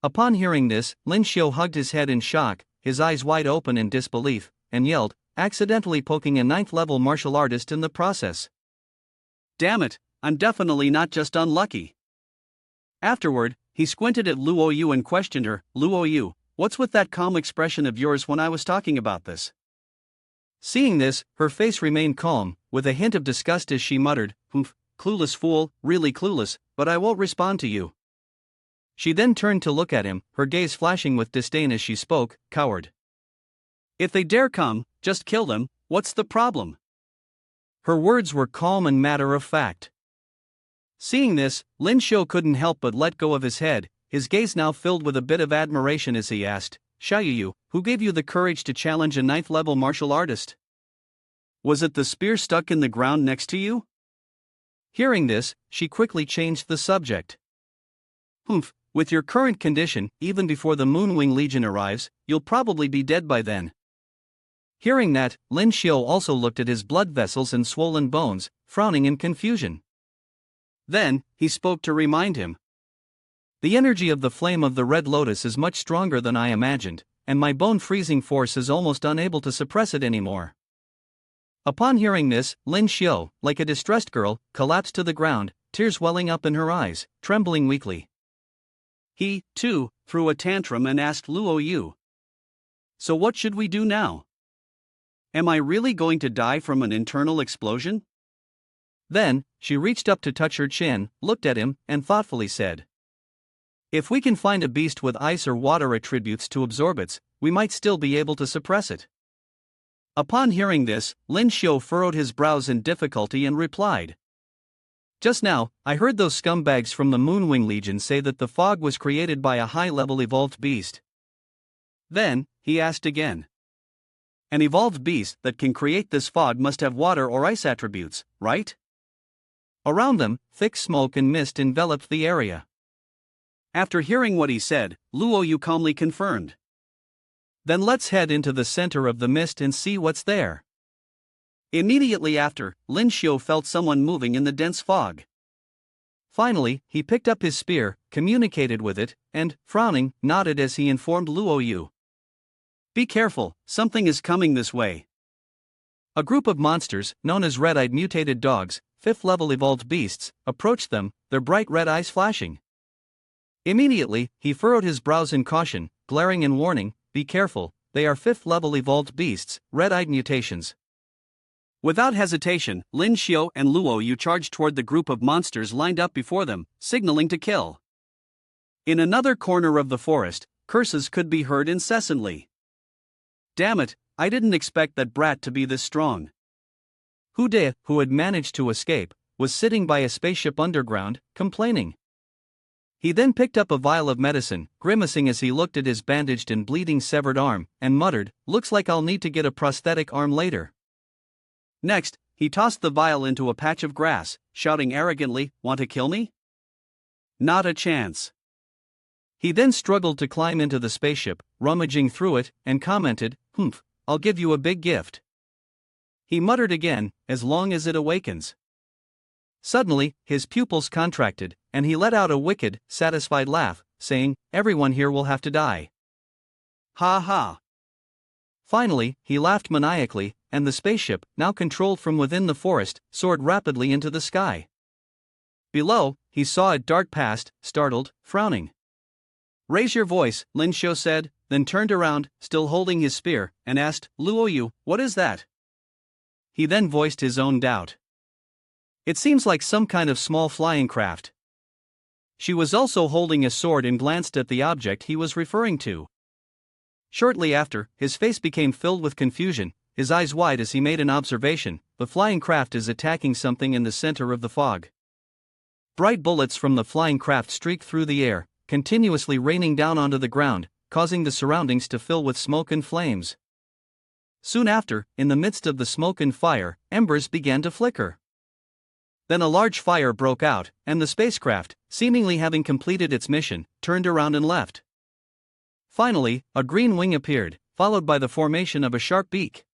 Upon hearing this, Lyn Shio hugged his head in shock, his eyes wide open in disbelief, and yelled, accidentally poking a 9th-level martial artist in the process. "Damn it, I'm definitely not just unlucky." Afterward, he squinted at Luo Yu and questioned her, "Luo Yu, what's with that calm expression of yours when I was talking about this?" Seeing this, her face remained calm, with a hint of disgust as she muttered, "Humph, clueless fool, really clueless, but I won't respond to you." She then turned to look at him, her gaze flashing with disdain as she spoke, "Coward. If they dare come, just kill them, what's the problem?" Her words were calm and matter-of-fact. Seeing this, Lyn Shio couldn't help but let go of his head, his gaze now filled with a bit of admiration as he asked, "Xiao, who gave you the courage to challenge a 9th-level martial artist? Was it the spear stuck in the ground next to you?" Hearing this, she quickly changed the subject. "Humph, with your current condition, even before the Moonwing Legion arrives, you'll probably be dead by then." Hearing that, Lyn Shio also looked at his blood vessels and swollen bones, frowning in confusion. Then, he spoke to remind him. "The energy of the flame of the red lotus is much stronger than I imagined, and my bone-freezing force is almost unable to suppress it anymore." Upon hearing this, Lyn Shio, like a distressed girl, collapsed to the ground, tears welling up in her eyes, trembling weakly. He, too, threw a tantrum and asked Luo Yu, "So what should we do now? Am I really going to die from an internal explosion?" Then, she reached up to touch her chin, looked at him, and thoughtfully said, "If we can find a beast with ice or water attributes to absorb it, we might still be able to suppress it." Upon hearing this, Lyn Shio furrowed his brows in difficulty and replied, "Just now, I heard those scumbags from the Moonwing Legion say that the fog was created by a high-level evolved beast." Then, he asked again, An evolved beast that can create this fog must have water or ice attributes, right? Around them, thick smoke and mist enveloped the area. After hearing what he said, Luoyu calmly confirmed. Then let's head into the center of the mist and see what's there. Immediately after, Lyn Shio felt someone moving in the dense fog. Finally, he picked up his spear, communicated with it, and, frowning, nodded as he informed Luoyu. Be careful, something is coming this way. A group of monsters, known as red-eyed mutated dogs, 5th level evolved beasts, approached them, their bright red eyes flashing. Immediately, he furrowed his brows in caution, glaring in warning, be careful, they are 5th level evolved beasts, red-eyed mutations. Without hesitation, Lyn Shio and Luoyu charged toward the group of monsters lined up before them, signaling to kill. In another corner of the forest, curses could be heard incessantly. Damn it, I didn't expect that brat to be this strong. Hu De, who had managed to escape, was sitting by a spaceship underground, complaining. He then picked up a vial of medicine, grimacing as he looked at his bandaged and bleeding severed arm, and muttered, looks like I'll need to get a prosthetic arm later. Next, he tossed the vial into a patch of grass, shouting arrogantly, want to kill me? Not a chance. He then struggled to climb into the spaceship, rummaging through it, and commented, humph, I'll give you a big gift. He muttered again, as long as it awakens. Suddenly, his pupils contracted, and he let out a wicked, satisfied laugh, saying, everyone here will have to die. Ha ha. Finally, he laughed maniacally, and the spaceship, now controlled from within the forest, soared rapidly into the sky. Below, he saw it dart past, startled, frowning. Raise your voice, Lyn Shio said, then turned around, still holding his spear, and asked, Luoyu, what is that? He then voiced his own doubt. It seems like some kind of small flying craft. She was also holding a sword and glanced at the object he was referring to. Shortly after, his face became filled with confusion, his eyes wide as he made an observation, the flying craft is attacking something in the center of the fog. Bright bullets from the flying craft streaked through the air, continuously raining down onto the ground, causing the surroundings to fill with smoke and flames. Soon after, in the midst of the smoke and fire, embers began to flicker. Then a large fire broke out, and the spacecraft, seemingly having completed its mission, turned around and left. Finally, a green wing appeared, followed by the formation of a sharp beak.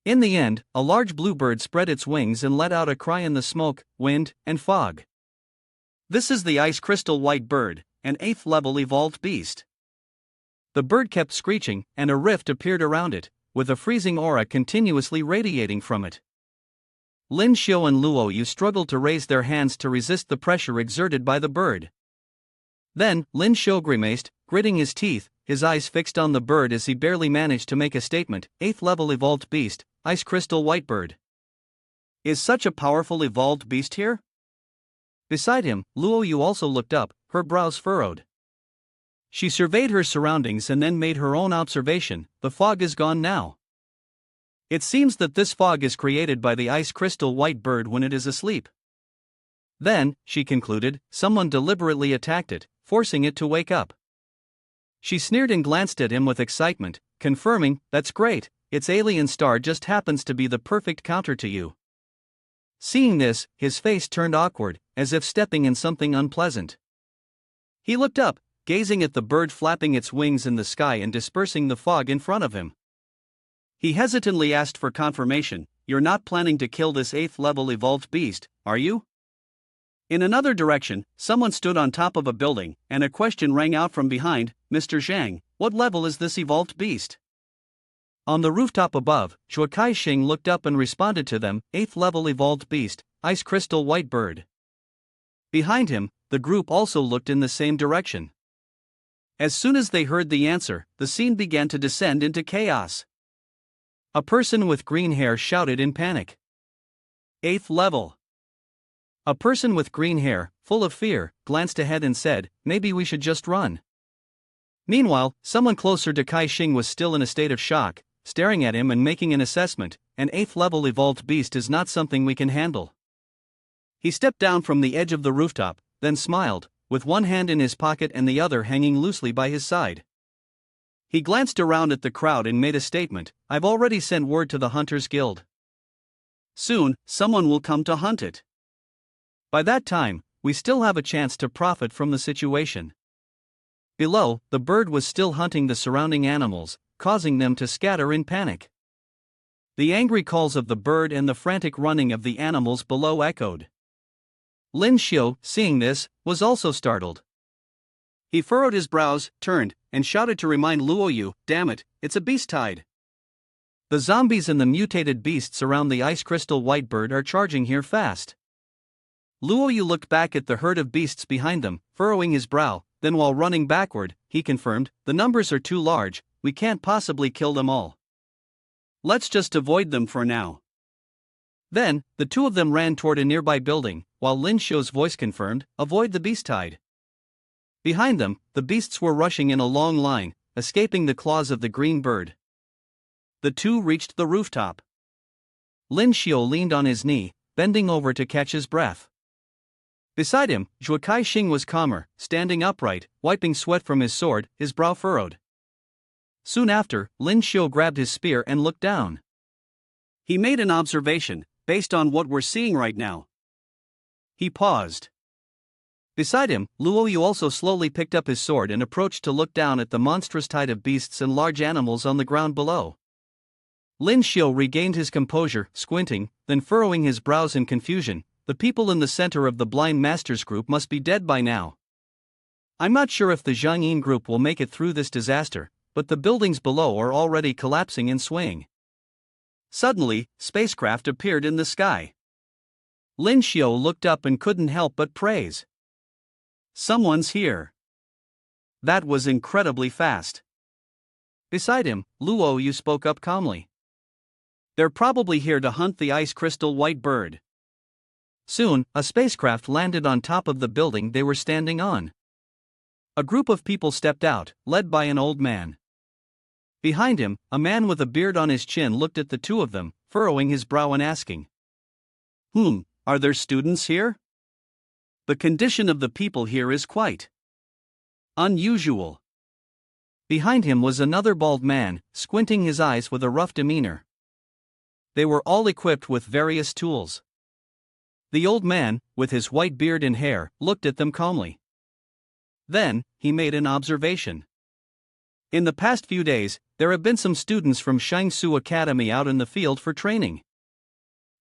In the end, a large blue bird spread its wings and let out a cry in the smoke, wind, and fog. This is the ice crystal white bird, an 8th level evolved beast. The bird kept screeching, and a rift appeared around it, with a freezing aura continuously radiating from it. Lyn Shio and Luoyu struggled to raise their hands to resist the pressure exerted by the bird. Then, Lyn Shio grimaced, gritting his teeth, his eyes fixed on the bird as he barely managed to make a statement, 8th level evolved beast, ice crystal white bird. Is such a powerful evolved beast here? Beside him, Luoyu also looked up, her brows furrowed. She surveyed her surroundings and then made her own observation, the fog is gone now. It seems that this fog is created by the ice crystal white bird when it is asleep. Then, she concluded, someone deliberately attacked it, forcing it to wake up. She sneered and glanced at him with excitement, confirming, that's great, its alien star just happens to be the perfect counter to you. Seeing this, his face turned awkward, as if stepping in something unpleasant. He looked up, gazing at the bird flapping its wings in the sky and dispersing the fog in front of him. He hesitantly asked for confirmation, you're not planning to kill this 8th level evolved beast, are you? In another direction, someone stood on top of a building, and a question rang out from behind, Mr. Zhang, what level is this evolved beast? On the rooftop above, Zhuokai Shing looked up and responded to them, 8th level evolved beast, ice crystal white bird. Behind him, the group also looked in the same direction. As soon as they heard the answer, the scene began to descend into chaos. A person with green hair shouted in panic. 8th level. A person with green hair, full of fear, glanced ahead and said, maybe we should just run. Meanwhile, someone closer to Kai Shing was still in a state of shock, staring at him and making an assessment, an 8th level evolved beast is not something we can handle. He stepped down from the edge of the rooftop, then smiled, with one hand in his pocket and the other hanging loosely by his side. He glanced around at the crowd and made a statement, "I've already sent word to the Hunters Guild. Soon, someone will come to hunt it. By that time, we still have a chance to profit from the situation." Below, the bird was still hunting the surrounding animals, causing them to scatter in panic. The angry calls of the bird and the frantic running of the animals below echoed. Lyn Shio, seeing this, was also startled. He furrowed his brows, turned, and shouted to remind Luoyu, "Damn it, it's a beast tide. The zombies and the mutated beasts around the ice crystal white bird are charging here fast." Luoyu looked back at the herd of beasts behind them, furrowing his brow, then while running backward, he confirmed, "The numbers are too large, we can't possibly kill them all. Let's just avoid them for now." Then, the two of them ran toward a nearby building, while Lyn Shio's voice confirmed, "Avoid the beast tide." Behind them, the beasts were rushing in a long line, escaping the claws of the green bird. The two reached the rooftop. Lyn Shio leaned on his knee, bending over to catch his breath. Beside him, Shing was calmer, standing upright, wiping sweat from his sword, his brow furrowed. Soon after, Lyn Shio grabbed his spear and looked down. He made an observation, "Based on what we're seeing right now." He paused. Beside him, Luoyu also slowly picked up his sword and approached to look down at the monstrous tide of beasts and large animals on the ground below. Lyn Shio regained his composure, squinting, then furrowing his brows in confusion. "The people in the center of the blind masters group must be dead by now. I'm not sure if the Zhangyin group will make it through this disaster, but the buildings below are already collapsing and swaying." Suddenly, spacecraft appeared in the sky. Lyn Shio looked up and couldn't help but praise. "Someone's here." That was incredibly fast. Beside him, Luoyu spoke up calmly. "They're probably here to hunt the ice crystal white bird." Soon, a spacecraft landed on top of the building they were standing on. A group of people stepped out, led by an old man. Behind him, a man with a beard on his chin looked at the two of them, furrowing his brow and asking, Are there students here? The condition of the people here is quite unusual." Behind him was another bald man, squinting his eyes with a rough demeanor. They were all equipped with various tools. The old man, with his white beard and hair, looked at them calmly. Then, he made an observation. "In the past few days, there have been some students from Shangsu Academy out in the field for training.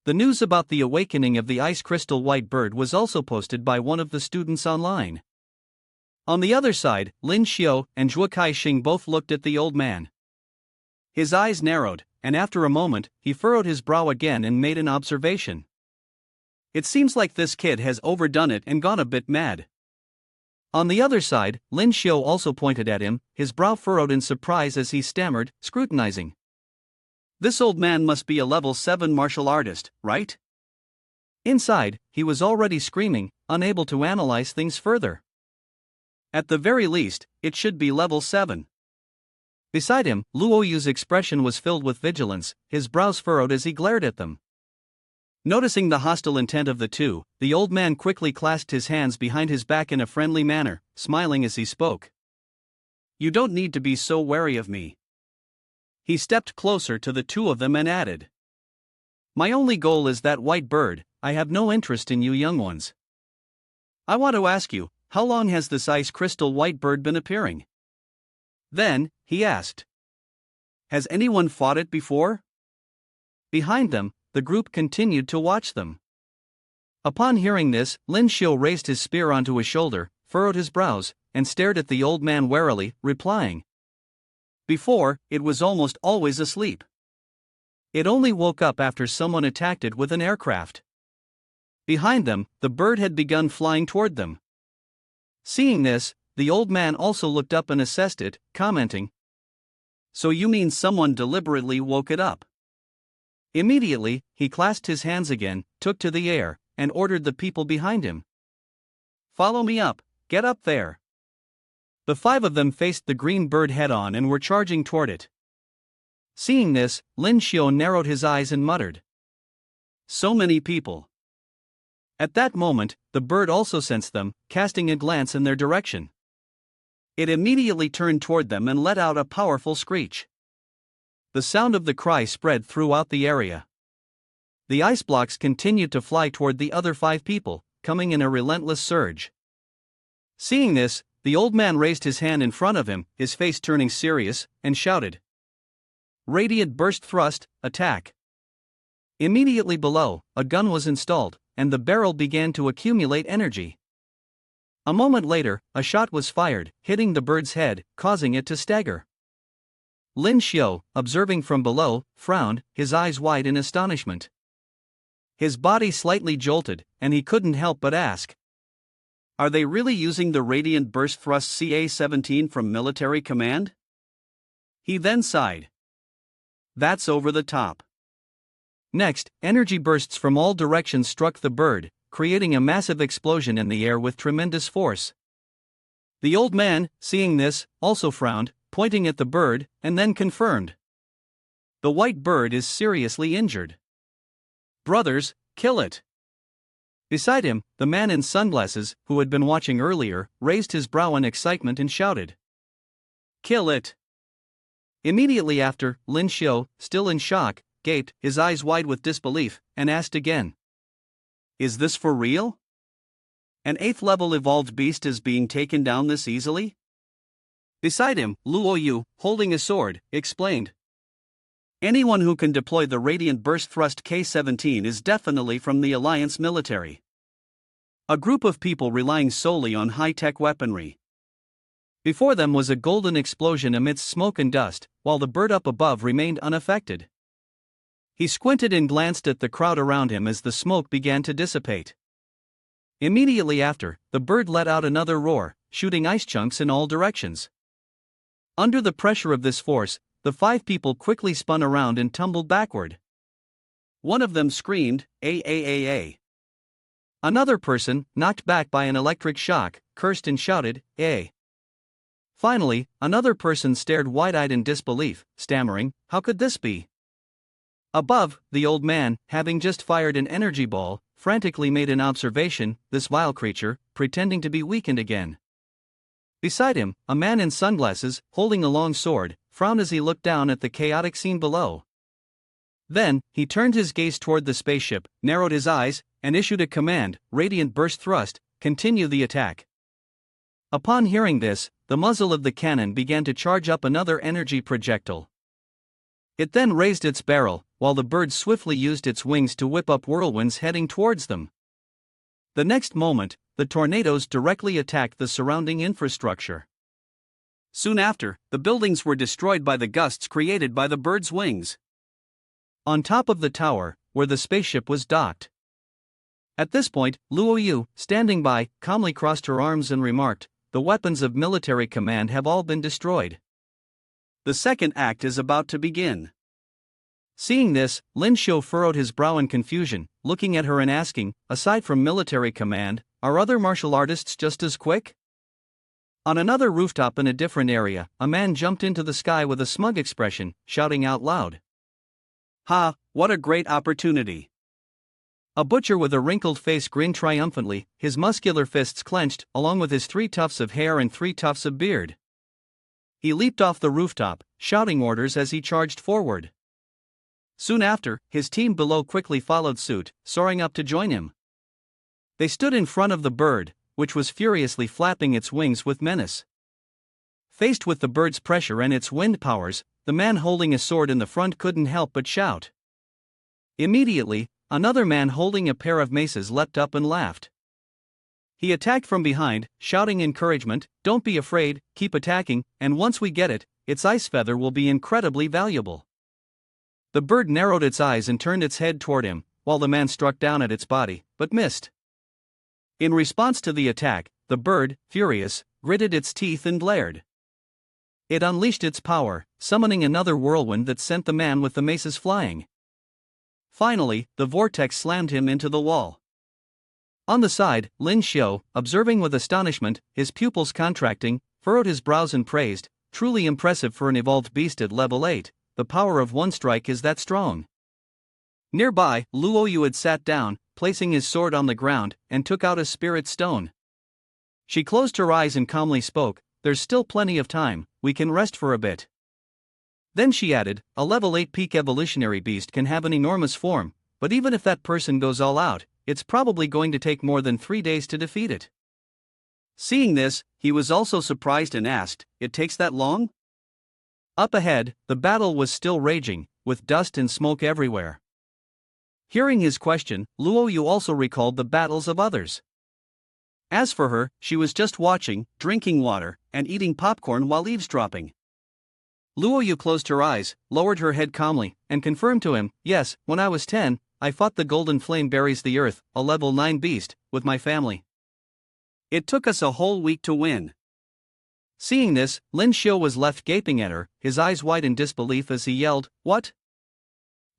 The news about the awakening of the ice crystal white bird was also posted by one of the students online." On the other side, Lyn Shio and Shing both looked at the old man. His eyes narrowed, and after a moment, he furrowed his brow again and made an observation. "It seems like this kid has overdone it and gone a bit mad." On the other side, Lyn Shio also pointed at him, his brow furrowed in surprise as he stammered, scrutinizing. "This old man must be a level 7 martial artist, right?" Inside, he was already screaming, unable to analyze things further. At the very least, it should be level 7. Beside him, Luoyu's expression was filled with vigilance, his brows furrowed as he glared at them. Noticing the hostile intent of the two, the old man quickly clasped his hands behind his back in a friendly manner, smiling as he spoke. "You don't need to be so wary of me." He stepped closer to the two of them and added, "My only goal is that white bird, I have no interest in you young ones. I want to ask you, how long has this ice crystal white bird been appearing?" Then, he asked, "Has anyone fought it before?" Behind them, the group continued to watch them. Upon hearing this, Lyn Shio raised his spear onto his shoulder, furrowed his brows, and stared at the old man warily, replying, "Before, it was almost always asleep. It only woke up after someone attacked it with an aircraft." Behind them, the bird had begun flying toward them. Seeing this, the old man also looked up and assessed it, commenting, "So you mean someone deliberately woke it up?" Immediately, he clasped his hands again, took to the air, and ordered the people behind him, "Follow me up, get up there." The 5 of them faced the green bird head-on and were charging toward it. Seeing this, Lyn Shio narrowed his eyes and muttered, "So many people." At that moment, the bird also sensed them, casting a glance in their direction. It immediately turned toward them and let out a powerful screech. The sound of the cry spread throughout the area. The ice blocks continued to fly toward the other 5 people, coming in a relentless surge. Seeing this, the old man raised his hand in front of him, his face turning serious, and shouted, "Radiant burst thrust, attack!" Immediately below, a gun was installed, and the barrel began to accumulate energy. A moment later, a shot was fired, hitting the bird's head, causing it to stagger. Lyn Shio, observing from below, frowned, his eyes wide in astonishment. His body slightly jolted, and he couldn't help but ask, "Are they really using the Radiant Burst Thrust CA-17 from Military Command?" He then sighed. "That's over the top." Next, energy bursts from all directions struck the bird, creating a massive explosion in the air with tremendous force. The old man, seeing this, also frowned, pointing at the bird, and then confirmed, "The white bird is seriously injured. Brothers, kill it." Beside him, the man in sunglasses, who had been watching earlier, raised his brow in excitement and shouted, "Kill it!" Immediately after, Lyn Shio, still in shock, gaped, his eyes wide with disbelief, and asked again, "Is this for real? An 8th level evolved beast is being taken down this easily?" Beside him, Luoyu, holding a sword, explained, "Anyone who can deploy the Radiant Burst Thrust K-17 is definitely from the Alliance military. A group of people relying solely on high-tech weaponry." Before them was a golden explosion amidst smoke and dust, while the bird up above remained unaffected. He squinted and glanced at the crowd around him as the smoke began to dissipate. Immediately after, the bird let out another roar, shooting ice chunks in all directions. Under the pressure of this force, the 5 people quickly spun around and tumbled backward. One of them screamed, "A." Another person, knocked back by an electric shock, cursed and shouted, "A." Finally, another person stared wide-eyed in disbelief, stammering, "How could this be?" Above, the old man, having just fired an energy ball, frantically made an observation, this vile creature, pretending to be weakened again. Beside him, a man in sunglasses, holding a long sword, frowned as he looked down at the chaotic scene below. Then, he turned his gaze toward the spaceship, narrowed his eyes, and issued a command, "Radiant Burst Thrust, continue the attack." Upon hearing this, the muzzle of the cannon began to charge up another energy projectile. It then raised its barrel, while the bird swiftly used its wings to whip up whirlwinds heading towards them. The next moment, the tornadoes directly attacked the surrounding infrastructure. Soon after, the buildings were destroyed by the gusts created by the bird's wings. On top of the tower, where the spaceship was docked. At this point, Luoyu, standing by, calmly crossed her arms and remarked, "The weapons of military command have all been destroyed. The second act is about to begin." Seeing this, Lyn Shio furrowed his brow in confusion, looking at her and asking, "Aside from military command, are other martial artists just as quick?" On another rooftop in a different area, a man jumped into the sky with a smug expression, shouting out loud, "Ha, what a great opportunity!" A butcher with a wrinkled face grinned triumphantly, his muscular fists clenched, along with his 3 tufts of hair and 3 tufts of beard. He leaped off the rooftop, shouting orders as he charged forward. Soon after, his team below quickly followed suit, soaring up to join him. They stood in front of the bird, which was furiously flapping its wings with menace. Faced with the bird's pressure and its wind powers, the man holding a sword in the front couldn't help but shout. Immediately, another man holding a pair of maces leapt up and laughed. He attacked from behind, shouting encouragement, "Don't be afraid, keep attacking, and once we get it, its ice feather will be incredibly valuable." The bird narrowed its eyes and turned its head toward him, while the man struck down at its body, but missed. In response to the attack, the bird, furious, gritted its teeth and glared. It unleashed its power, summoning another whirlwind that sent the man with the maces flying. Finally, the vortex slammed him into the wall. On the side, Lyn Shio, observing with astonishment, his pupils contracting, furrowed his brows and praised, "Truly impressive for an evolved beast at level 8, the power of one strike is that strong." Nearby, Luoyu had sat down, placing his sword on the ground, and took out a spirit stone. She closed her eyes and calmly spoke, there's still plenty of time, we can rest for a bit. Then she added, a level 8 peak evolutionary beast can have an enormous form, but even if that person goes all out, it's probably going to take more than 3 days to defeat it. Seeing this, he was also surprised and asked, it takes that long? Up ahead, the battle was still raging, with dust and smoke everywhere. Hearing his question, Luo Yu also recalled the battles of others. As for her, she was just watching, drinking water, and eating popcorn while eavesdropping. Luo Yu closed her eyes, lowered her head calmly, and confirmed to him, yes, when I was 10, I fought the Golden Flame Buries the Earth, a level 9 beast, with my family. It took us a whole week to win. Seeing this, Lyn Shio was left gaping at her, his eyes wide in disbelief as he yelled, what?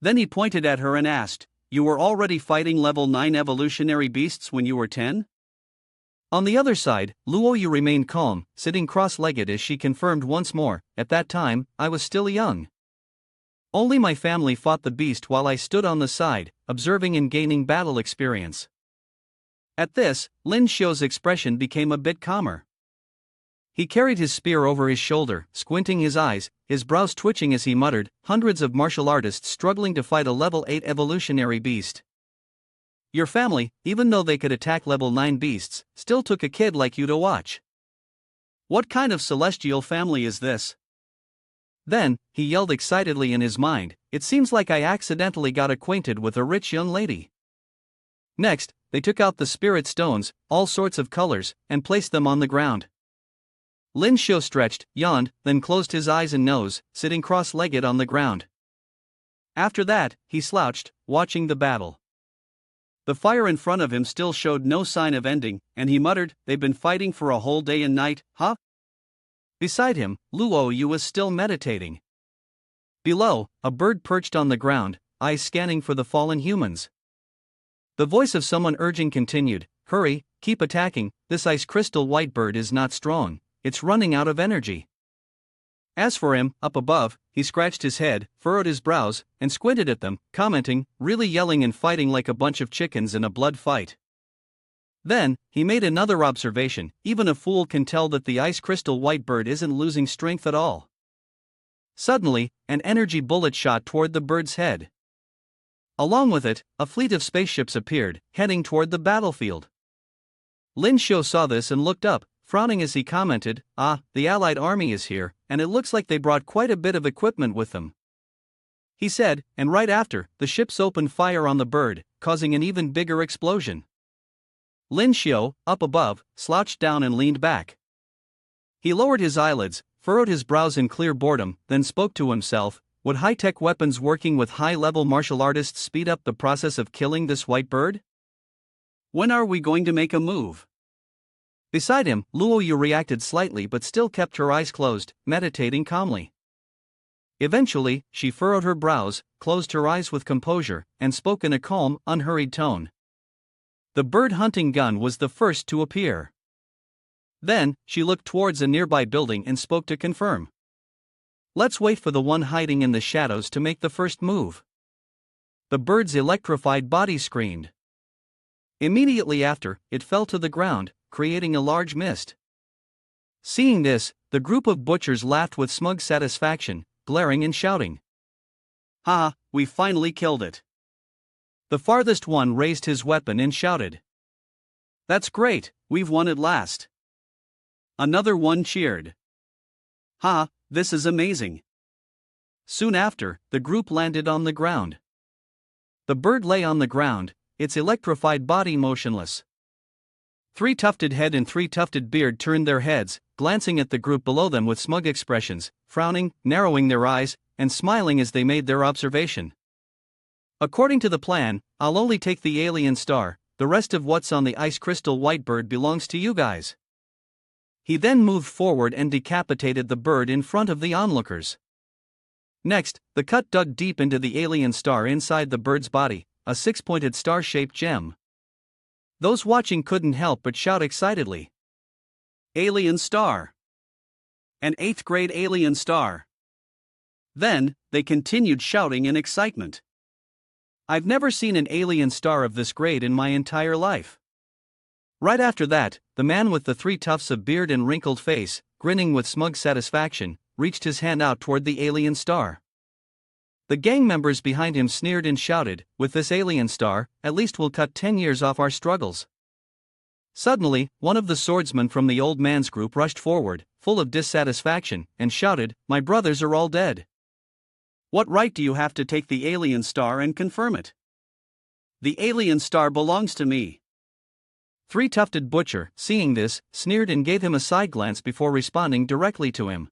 Then he pointed at her and asked, you were already fighting level 9 evolutionary beasts when you were 10? On the other side, Luo Yu remained calm, sitting cross-legged as she confirmed once more, at that time, I was still young. Only my family fought the beast while I stood on the side, observing and gaining battle experience. At this, Lyn Shio's expression became a bit calmer. He carried his spear over his shoulder, squinting his eyes, his brows twitching as he muttered, hundreds of martial artists struggling to fight a level 8 evolutionary beast. Your family, even though they could attack level 9 beasts, still took a kid like you to watch. What kind of celestial family is this? Then, he yelled excitedly in his mind, it seems like I accidentally got acquainted with a rich young lady. Next, they took out the spirit stones, all sorts of colors, and placed them on the ground. Lyn Shio stretched, yawned, then closed his eyes and nose, sitting cross-legged on the ground. After that, he slouched, watching the battle. The fire in front of him still showed no sign of ending, and he muttered, they've been fighting for a whole day and night, huh? Beside him, Luo Yu was still meditating. Below, a bird perched on the ground, eyes scanning for the fallen humans. The voice of someone urging continued, hurry, keep attacking, this ice crystal white bird is not strong, it's running out of energy. As for him, up above, he scratched his head, furrowed his brows, and squinted at them, commenting, really yelling and fighting like a bunch of chickens in a blood fight. Then, he made another observation, even a fool can tell that the ice crystal white bird isn't losing strength at all. Suddenly, an energy bullet shot toward the bird's head. Along with it, a fleet of spaceships appeared, heading toward the battlefield. Lyn Shio saw this and looked up, frowning as he commented, the Allied army is here, and it looks like they brought quite a bit of equipment with them. He said, and right after, the ships opened fire on the bird, causing an even bigger explosion. Lyn Shio, up above, slouched down and leaned back. He lowered his eyelids, furrowed his brows in clear boredom, then spoke to himself, would high-tech weapons working with high-level martial artists speed up the process of killing this white bird? When are we going to make a move? Beside him, Luo Yu reacted slightly but still kept her eyes closed, meditating calmly. Eventually, she furrowed her brows, closed her eyes with composure, and spoke in a calm, unhurried tone. The bird-hunting gun was the first to appear. Then, she looked towards a nearby building and spoke to confirm. Let's wait for the one hiding in the shadows to make the first move. The bird's electrified body screamed. Immediately after, it fell to the ground, creating a large mist. Seeing this, the group of butchers laughed with smug satisfaction, glaring and shouting. Ha, we finally killed it. The farthest one raised his weapon and shouted. That's great, we've won at last. Another one cheered. Ha, this is amazing. Soon after, the group landed on the ground. The bird lay on the ground, its electrified body motionless. 3 tufted head and 3 tufted beard turned their heads, glancing at the group below them with smug expressions, frowning, narrowing their eyes, and smiling as they made their observation. According to the plan, I'll only take the alien star, the rest of what's on the ice crystal white bird belongs to you guys. He then moved forward and decapitated the bird in front of the onlookers. Next, the cut dug deep into the alien star inside the bird's body, a 6-pointed star-shaped gem. Those watching couldn't help but shout excitedly. Alien star! An 8th grade alien star! Then, they continued shouting in excitement. I've never seen an alien star of this grade in my entire life. Right after that, the man with the 3 tufts of beard and wrinkled face, grinning with smug satisfaction, reached his hand out toward the alien star. The gang members behind him sneered and shouted, "With this alien star, at least we'll cut 10 years off our struggles." Suddenly, one of the swordsmen from the old man's group rushed forward, full of dissatisfaction, and shouted, "My brothers are all dead. What right do you have to take the alien star and confirm it? The alien star belongs to me." Three-tufted butcher, seeing this, sneered and gave him a side glance before responding directly to him.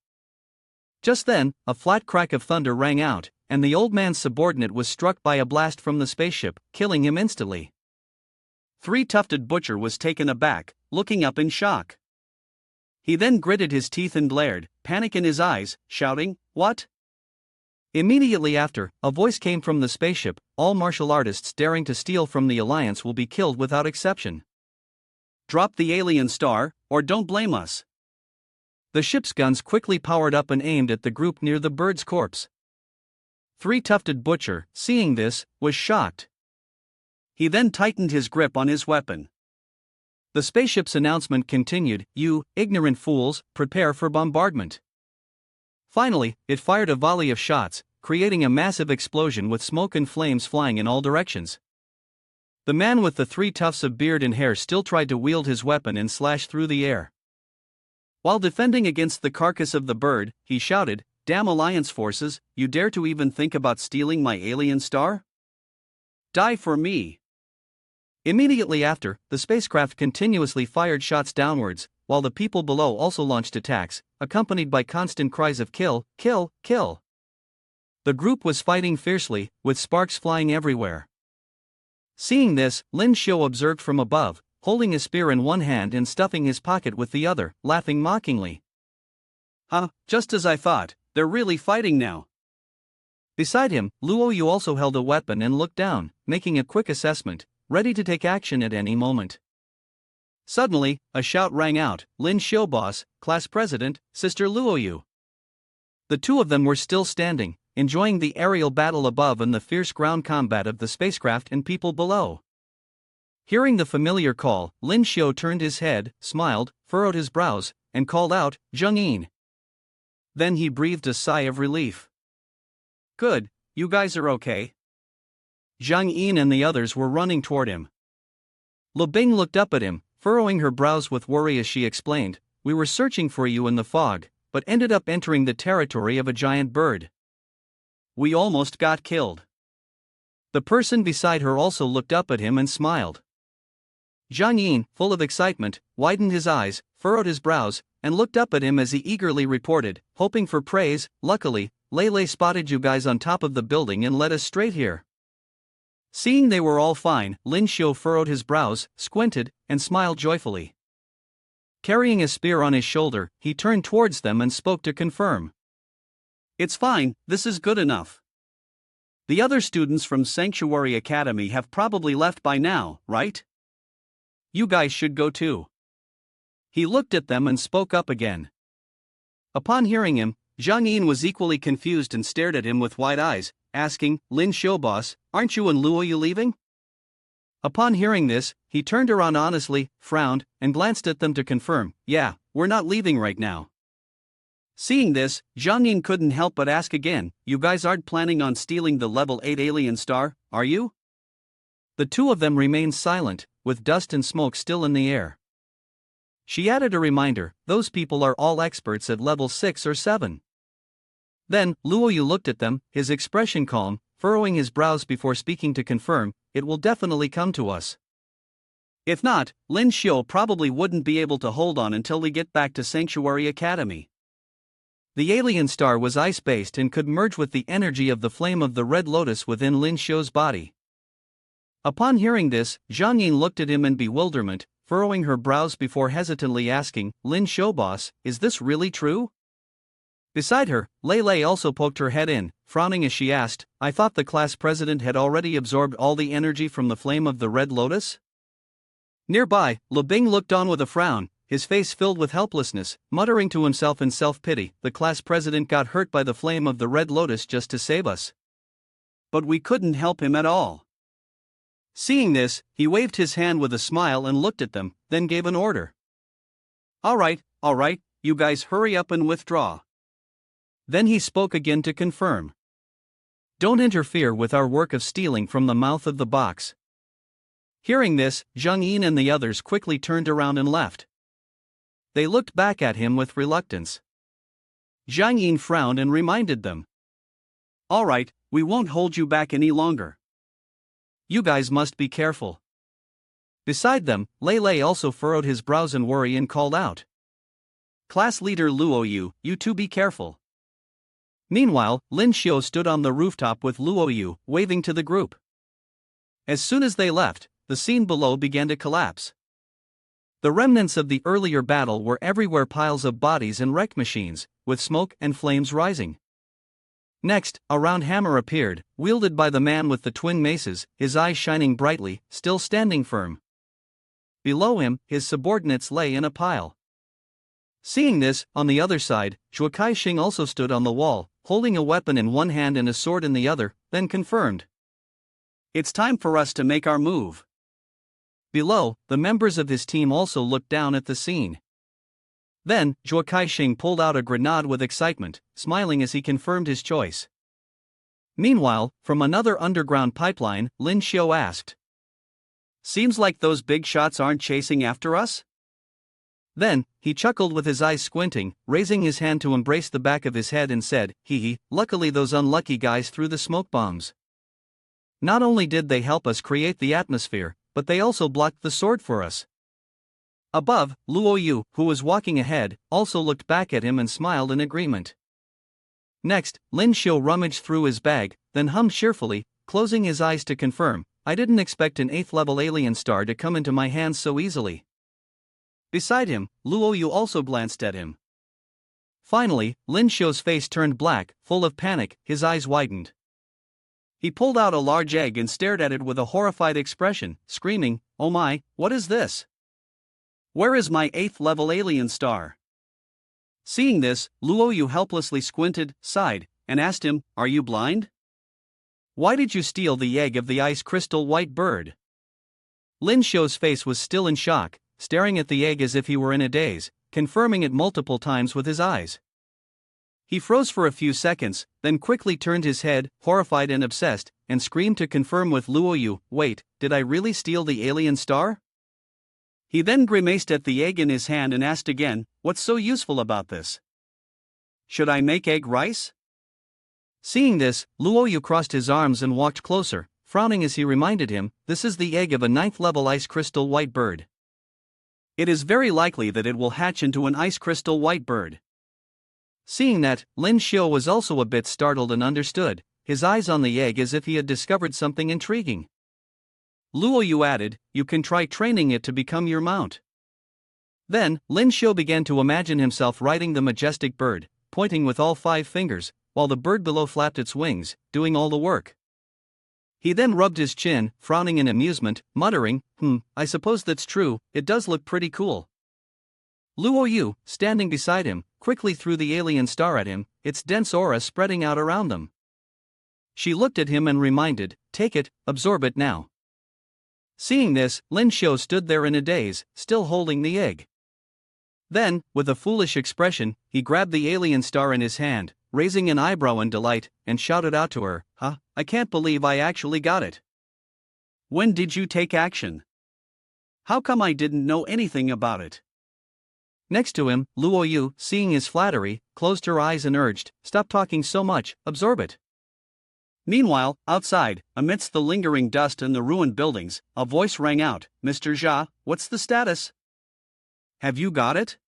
Just then, a flat crack of thunder rang out, and the old man's subordinate was struck by a blast from the spaceship, killing him instantly. Three-tufted butcher was taken aback, looking up in shock. He then gritted his teeth and glared, panic in his eyes, shouting, "What?" Immediately after, a voice came from the spaceship, "All martial artists daring to steal from the Alliance will be killed without exception. Drop the alien star, or don't blame us." The ship's guns quickly powered up and aimed at the group near the bird's corpse. Three-tufted butcher, seeing this, was shocked. He then tightened his grip on his weapon. The spaceship's announcement continued, "You, ignorant fools, prepare for bombardment." Finally, it fired a volley of shots, creating a massive explosion with smoke and flames flying in all directions. The man with the 3 tufts of beard and hair still tried to wield his weapon and slash through the air. While defending against the carcass of the bird, he shouted, "Damn Alliance forces, you dare to even think about stealing my alien star? Die for me!" Immediately after, the spacecraft continuously fired shots downwards, while the people below also launched attacks, accompanied by constant cries of "Kill, kill, kill." The group was fighting fiercely, with sparks flying everywhere. Seeing this, Lyn Shio observed from above, holding a spear in one hand and stuffing his pocket with the other, laughing mockingly. "Huh, just as I thought, they're really fighting now." Beside him, Luoyu also held a weapon and looked down, making a quick assessment, ready to take action at any moment. Suddenly, a shout rang out, "Lyn Shio boss, class president, Sister Luoyu." The two of them were still standing, enjoying the aerial battle above and the fierce ground combat of the spacecraft and people below. Hearing the familiar call, Lyn Shio turned his head, smiled, furrowed his brows, and called out, "Jung-in." Then he breathed a sigh of relief. "Good, you guys are okay." Jung-in and the others were running toward him. Lu Bing looked up at him, furrowing her brows with worry as she explained, "We were searching for you in the fog, but ended up entering the territory of a giant bird. We almost got killed." The person beside her also looked up at him and smiled. Jung-in, full of excitement, widened his eyes, furrowed his brows, and looked up at him as he eagerly reported, hoping for praise. "Luckily, Lele spotted you guys on top of the building and led us straight here." Seeing they were all fine, Lyn Shio furrowed his brows, squinted, and smiled joyfully. Carrying a spear on his shoulder, he turned towards them and spoke to confirm. "It's fine, this is good enough. The other students from Sanctuary Academy have probably left by now, right? You guys should go too." He looked at them and spoke up again. Upon hearing him, Jung-in was equally confused and stared at him with wide eyes, asking, "Lyn Shio boss, aren't you and Luoyu leaving?" Upon hearing this, he turned around honestly, frowned, and glanced at them to confirm, "Yeah, we're not leaving right now." Seeing this, Jung-in couldn't help but ask again, "You guys aren't planning on stealing the level 8 alien star, are you?" The two of them remained silent, with dust and smoke still in the air. She added a reminder, "Those people are all experts at level 6 or 7. Then, Luoyu looked at them, his expression calm, furrowing his brows before speaking to confirm, "It will definitely come to us. If not, Lyn Shio probably wouldn't be able to hold on until we get back to Sanctuary Academy." The alien star was ice-based and could merge with the energy of the flame of the red lotus within Lyn Shio's body. Upon hearing this, Jung-in looked at him in bewilderment, furrowing her brows before hesitantly asking, "Lyn Shio boss, is this really true?" Beside her, Lele also poked her head in, frowning as she asked, "I thought the class president had already absorbed all the energy from the flame of the red lotus?" Nearby, Lu Bing looked on with a frown, his face filled with helplessness, muttering to himself in self-pity, "The class president got hurt by the flame of the red lotus just to save us. But we couldn't help him at all." Seeing this, he waved his hand with a smile and looked at them, then gave an order. All right, you guys hurry up and withdraw. Then he spoke again to confirm. Don't interfere with our work of stealing from the mouth of the box. Hearing this, Zheng Yin and the others quickly turned around and left. They looked back at him with reluctance. Zheng Yin frowned and reminded them. All right, we won't hold you back any longer. You guys must be careful. Beside them, Lei Lei also furrowed his brows in worry and called out. Class leader Luoyu, you two be careful. Meanwhile, Lyn Shio stood on the rooftop with Luoyu, waving to the group. As soon as they left, the scene below began to collapse. The remnants of the earlier battle were everywhere, piles of bodies and wrecked machines, with smoke and flames rising. Next, a round hammer appeared, wielded by the man with the twin maces, his eyes shining brightly, still standing firm. Below him, his subordinates lay in a pile. Seeing this, on the other side, Zhuokai Shing also stood on the wall, holding a weapon in one hand and a sword in the other, then confirmed. It's time for us to make our move. Below, the members of his team also looked down at the scene. Then, Zhuokai Shing pulled out a grenade with excitement, smiling as he confirmed his choice. Meanwhile, from another underground pipeline, Lyn Shio asked. Seems like those big shots aren't chasing after us? Then, he chuckled with his eyes squinting, raising his hand to embrace the back of his head and said, hee hee, luckily those unlucky guys threw the smoke bombs. Not only did they help us create the atmosphere, but they also blocked the sword for us. Above, Luoyu, who was walking ahead, also looked back at him and smiled in agreement. Next, Lyn Shio rummaged through his bag, then hummed cheerfully, closing his eyes to confirm, I didn't expect an 8th level alien star to come into my hands so easily. Beside him, Luoyu also glanced at him. Finally, Lyn Shio's face turned black, full of panic, his eyes widened. He pulled out a large egg and stared at it with a horrified expression, screaming, Oh my, what is this? Where is my 8th level alien star? Seeing this, Luoyu helplessly squinted, sighed, and asked him, Are you blind? Why did you steal the egg of the ice crystal white bird? Lyn Shio's face was still in shock, staring at the egg as if he were in a daze, confirming it multiple times with his eyes. He froze for a few seconds, then quickly turned his head, horrified and obsessed, and screamed to confirm with Luoyu, Wait, did I really steal the alien star? He then grimaced at the egg in his hand and asked again, What's so useful about this? Should I make egg rice? Seeing this, Luoyu crossed his arms and walked closer, frowning as he reminded him, This is the egg of a 9th level ice crystal white bird. It is very likely that it will hatch into an ice crystal white bird. Seeing that, Lyn Shio was also a bit startled and understood, his eyes on the egg as if he had discovered something intriguing. Luoyu added, You can try training it to become your mount. Then, Lyn Shio began to imagine himself riding the majestic bird, pointing with all 5 fingers, while the bird below flapped its wings, doing all the work. He then rubbed his chin, frowning in amusement, muttering, I suppose that's true, it does look pretty cool. Luoyu, standing beside him, quickly threw the alien star at him, its dense aura spreading out around them. She looked at him and reminded, Take it, absorb it now. Seeing this, Lyn Shio stood there in a daze, still holding the egg. Then, with a foolish expression, he grabbed the alien star in his hand, raising an eyebrow in delight, and shouted out to her, I can't believe I actually got it. When did you take action? How come I didn't know anything about it? Next to him, Luoyu, seeing his flattery, closed her eyes and urged, Stop talking so much, absorb it. Meanwhile, outside, amidst the lingering dust and the ruined buildings, a voice rang out, Mr. Jia, what's the status? Have you got it?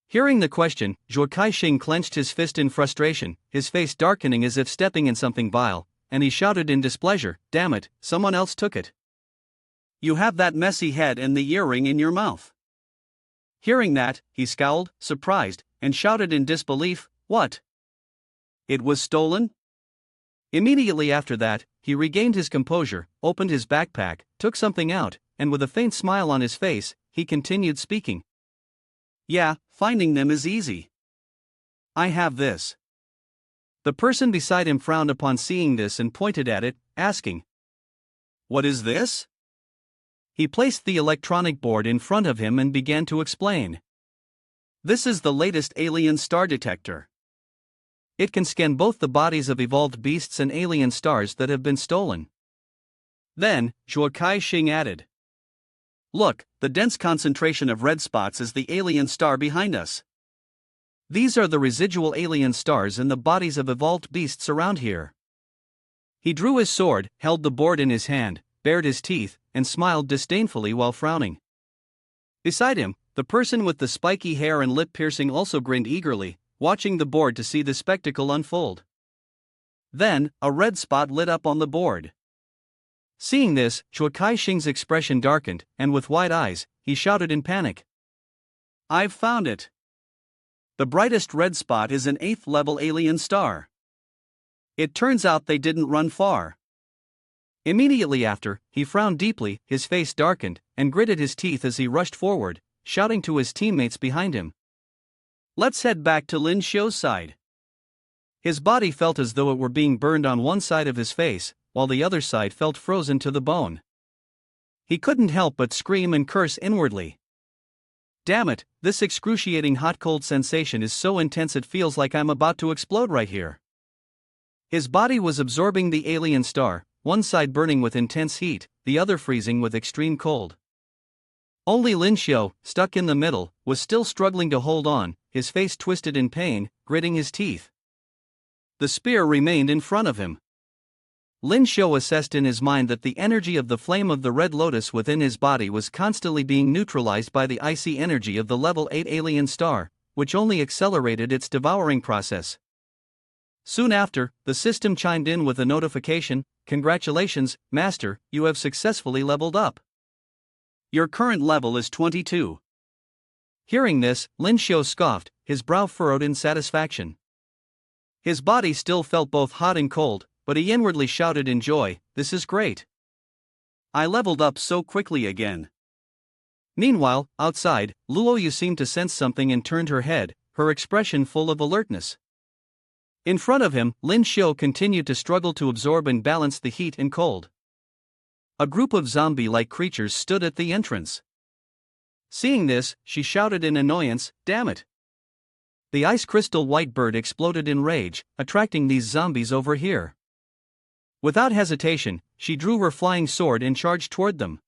Hearing the question, Zhuokai Shing clenched his fist in frustration, his face darkening as if stepping in something vile, and he shouted in displeasure, Damn it, someone else took it. You have that messy head and the earring in your mouth. Hearing that, he scowled, surprised, and shouted in disbelief, What? It was stolen? Immediately after that, he regained his composure, opened his backpack, took something out, and with a faint smile on his face, he continued speaking. Yeah, finding them is easy. I have this. The person beside him frowned upon seeing this and pointed at it, asking, What is this? He placed the electronic board in front of him and began to explain. This is the latest alien star detector. It can scan both the bodies of evolved beasts and alien stars that have been stolen. Then, Shing added. Look, the dense concentration of red spots is the alien star behind us. These are the residual alien stars in the bodies of evolved beasts around here. He drew his sword, held the board in his hand, bared his teeth, and smiled disdainfully while frowning. Beside him, the person with the spiky hair and lip piercing also grinned eagerly, watching the board to see the spectacle unfold. Then, a red spot lit up on the board. Seeing this, Shing's expression darkened, and with wide eyes, he shouted in panic. I've found it! The brightest red spot is an 8th level alien star. It turns out they didn't run far. Immediately after, he frowned deeply, his face darkened, and gritted his teeth as he rushed forward, shouting to his teammates behind him. Let's head back to Lyn Shio's side. His body felt as though it were being burned on one side of his face, while the other side felt frozen to the bone. He couldn't help but scream and curse inwardly. Damn it, this excruciating hot-cold sensation is so intense it feels like I'm about to explode right here. His body was absorbing the alien star, one side burning with intense heat, the other freezing with extreme cold. Only Lyn Shio, stuck in the middle, was still struggling to hold on, his face twisted in pain, gritting his teeth. The spear remained in front of him. Lyn Shio assessed in his mind that the energy of the flame of the red lotus within his body was constantly being neutralized by the icy energy of the level 8 alien star, which only accelerated its devouring process. Soon after, the system chimed in with a notification, "Congratulations, Master, you have successfully leveled up. Your current level is 22. Hearing this, Lyn Shio scoffed, his brow furrowed in satisfaction. His body still felt both hot and cold, but he inwardly shouted in joy, "This is great. I leveled up so quickly again." Meanwhile, outside, Luoyu seemed to sense something and turned her head, her expression full of alertness. In front of him, Lyn Shio continued to struggle to absorb and balance the heat and cold. A group of zombie-like creatures stood at the entrance. Seeing this, she shouted in annoyance, "Damn it!" The ice crystal white bird exploded in rage, attracting these zombies over here. Without hesitation, she drew her flying sword and charged toward them.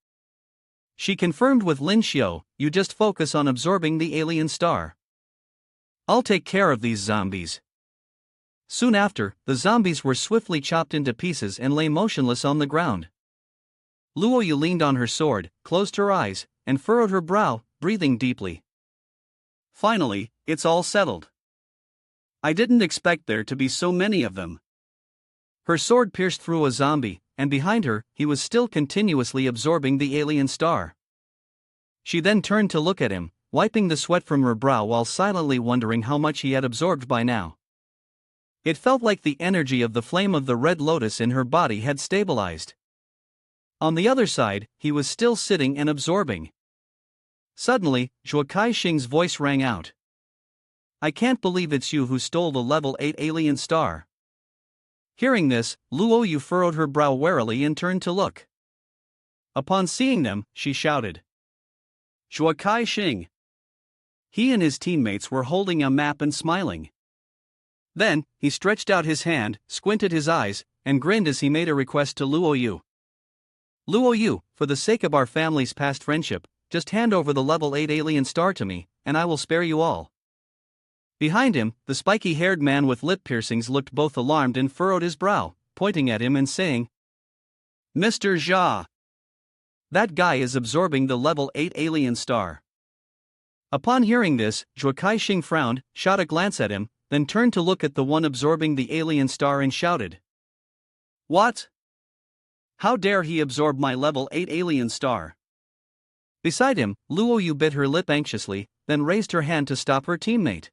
She confirmed with Lyn Shio, "You just focus on absorbing the alien star. I'll take care of these zombies." Soon after, the zombies were swiftly chopped into pieces and lay motionless on the ground. Luoyu leaned on her sword, closed her eyes, and furrowed her brow, breathing deeply. Finally, it's all settled. I didn't expect there to be so many of them. Her sword pierced through a zombie, and behind her, he was still continuously absorbing the alien star. She then turned to look at him, wiping the sweat from her brow while silently wondering how much he had absorbed by now. It felt like the energy of the flame of the red lotus in her body had stabilized. On the other side, he was still sitting and absorbing. Suddenly, Shing's voice rang out. "I can't believe it's you who stole the level 8 alien star." Hearing this, Luoyu furrowed her brow warily and turned to look. Upon seeing them, she shouted, "Shing!" He and his teammates were holding a map and smiling. Then, he stretched out his hand, squinted his eyes, and grinned as he made a request to Luoyu. "Luoyu, for the sake of our family's past friendship, just hand over the level 8 alien star to me, and I will spare you all." Behind him, the spiky-haired man with lip piercings looked both alarmed and furrowed his brow, pointing at him and saying, "Mr. Jia. That guy is absorbing the level 8 alien star." Upon hearing this, Shing frowned, shot a glance at him, then turned to look at the one absorbing the alien star and shouted, "What? How dare he absorb my level 8 alien star?" Beside him, Luoyu bit her lip anxiously, then raised her hand to stop her teammate.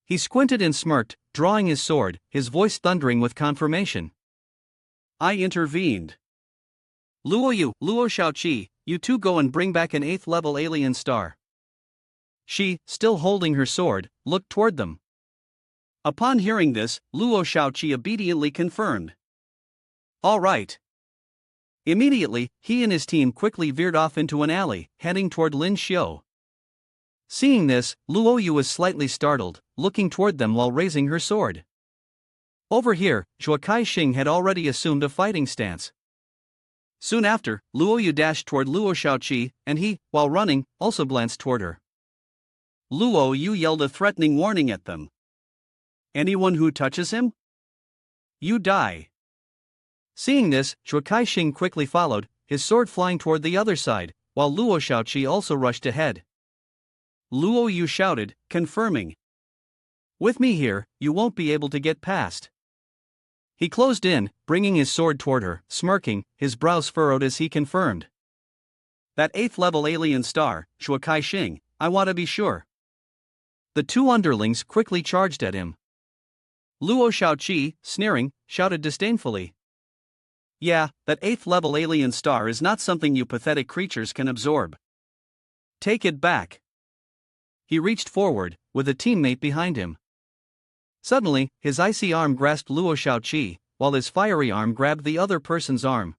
He squinted and smirked, drawing his sword, his voice thundering with confirmation. I intervened. "Luoyu, Luo Shaoqi, you two go and bring back an 8th level alien star." She, still holding her sword, looked toward them. Upon hearing this, Luo Shaoqi obediently confirmed. "All right." Immediately, he and his team quickly veered off into an alley, heading toward Lyn Shio. Seeing this, Luoyu was slightly startled, looking toward them while raising her sword. Over here, Zhuokai Shing had already assumed a fighting stance. Soon after, Luoyu dashed toward Luo Shaoqi, and he, while running, also glanced toward her. Luoyu yelled a threatening warning at them. "Anyone who touches him? You die." Seeing this, Zhuokai Shing quickly followed, his sword flying toward the other side, while Luo Shaoqi also rushed ahead. Luoyu shouted, confirming, "With me here, you won't be able to get past." He closed in, bringing his sword toward her, smirking, his brows furrowed as he confirmed. "That 8th level alien star, Zhuokai Shing, I want to be sure." The two underlings quickly charged at him. Luo Shaoqi, sneering, shouted disdainfully, "Yeah, that 8th level alien star is not something you pathetic creatures can absorb. Take it back." He reached forward, with a teammate behind him. Suddenly, his icy arm grasped Luo Shaoqi, while his fiery arm grabbed the other person's arm.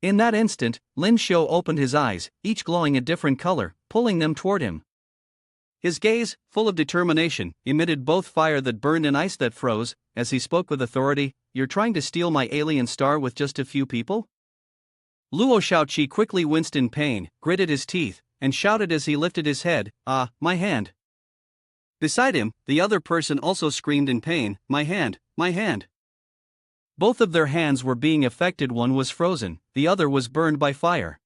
In that instant, Lyn Shio opened his eyes, each glowing a different color, pulling them toward him. His gaze, full of determination, emitted both fire that burned and ice that froze, as he spoke with authority. "You're trying to steal my alien star with just a few people?" Luo Shaoqi quickly winced in pain, gritted his teeth, and shouted as he lifted his head, "Ah, my hand." Beside him, the other person also screamed in pain, "My hand, my hand." Both of their hands were being affected. One was frozen, the other was burned by fire.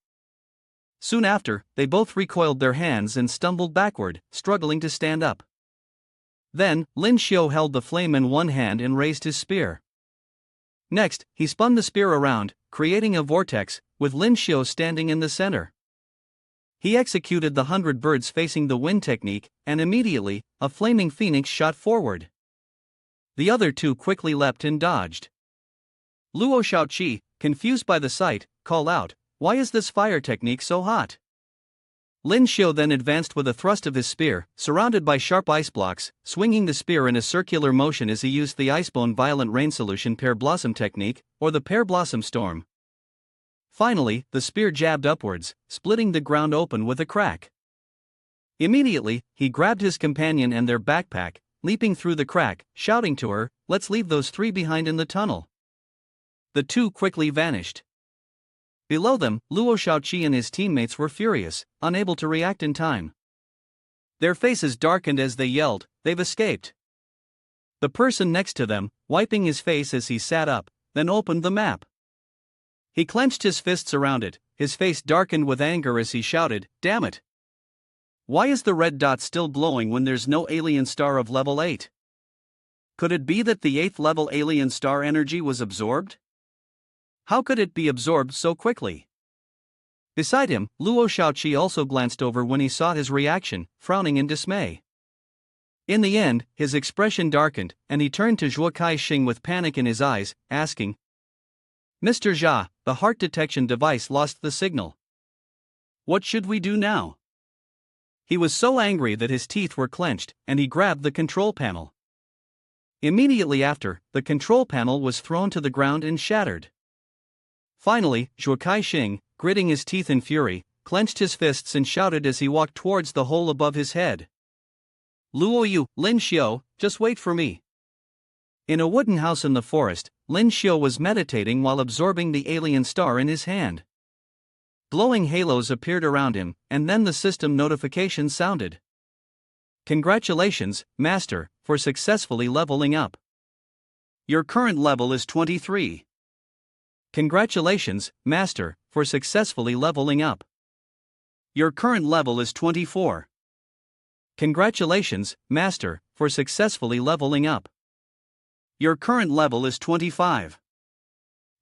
Soon after, they both recoiled their hands and stumbled backward, struggling to stand up. Then, Lyn Shio held the flame in one hand and raised his spear. Next, he spun the spear around, creating a vortex, with Lyn Shio standing in the center. He executed the 100 birds facing the wind technique, and immediately, a flaming phoenix shot forward. The other two quickly leapt and dodged. Luo Shaoqi, confused by the sight, called out, "Why is this fire technique so hot?" Lyn Shio then advanced with a thrust of his spear, surrounded by sharp ice blocks, swinging the spear in a circular motion as he used the Icebone Violent Rain Solution Pear Blossom technique, or the Pear Blossom Storm. Finally, the spear jabbed upwards, splitting the ground open with a crack. Immediately, he grabbed his companion and their backpack, leaping through the crack, shouting to her, "Let's leave those three behind in the tunnel." The two quickly vanished. Below them, Luo Shaoqi and his teammates were furious, unable to react in time. Their faces darkened as they yelled, "They've escaped." The person next to them, wiping his face as he sat up, then opened the map. He clenched his fists around it, his face darkened with anger as he shouted, "Damn it! Why is the red dot still glowing when there's no alien star of level 8? Could it be that the 8th level alien star energy was absorbed? How could it be absorbed so quickly?" Beside him, Luo Shaoqi also glanced over when he saw his reaction, frowning in dismay. In the end, his expression darkened, and he turned to Zhuokai Shing with panic in his eyes, asking, "Mr. Jia, the heart detection device lost the signal. What should we do now?" He was so angry that his teeth were clenched, and he grabbed the control panel. Immediately after, the control panel was thrown to the ground and shattered. Finally, Zhuokai Shing, gritting his teeth in fury, clenched his fists and shouted as he walked towards the hole above his head, "Luoyu, Lyn Shio, just wait for me." In a wooden house in the forest, Lyn Shio was meditating while absorbing the alien star in his hand. Glowing halos appeared around him, and then the system notification sounded. "Congratulations, Master, for successfully leveling up. Your current level is 23. Congratulations, Master, for successfully leveling up. Your current level is 24. Congratulations, Master, for successfully leveling up. Your current level is 25.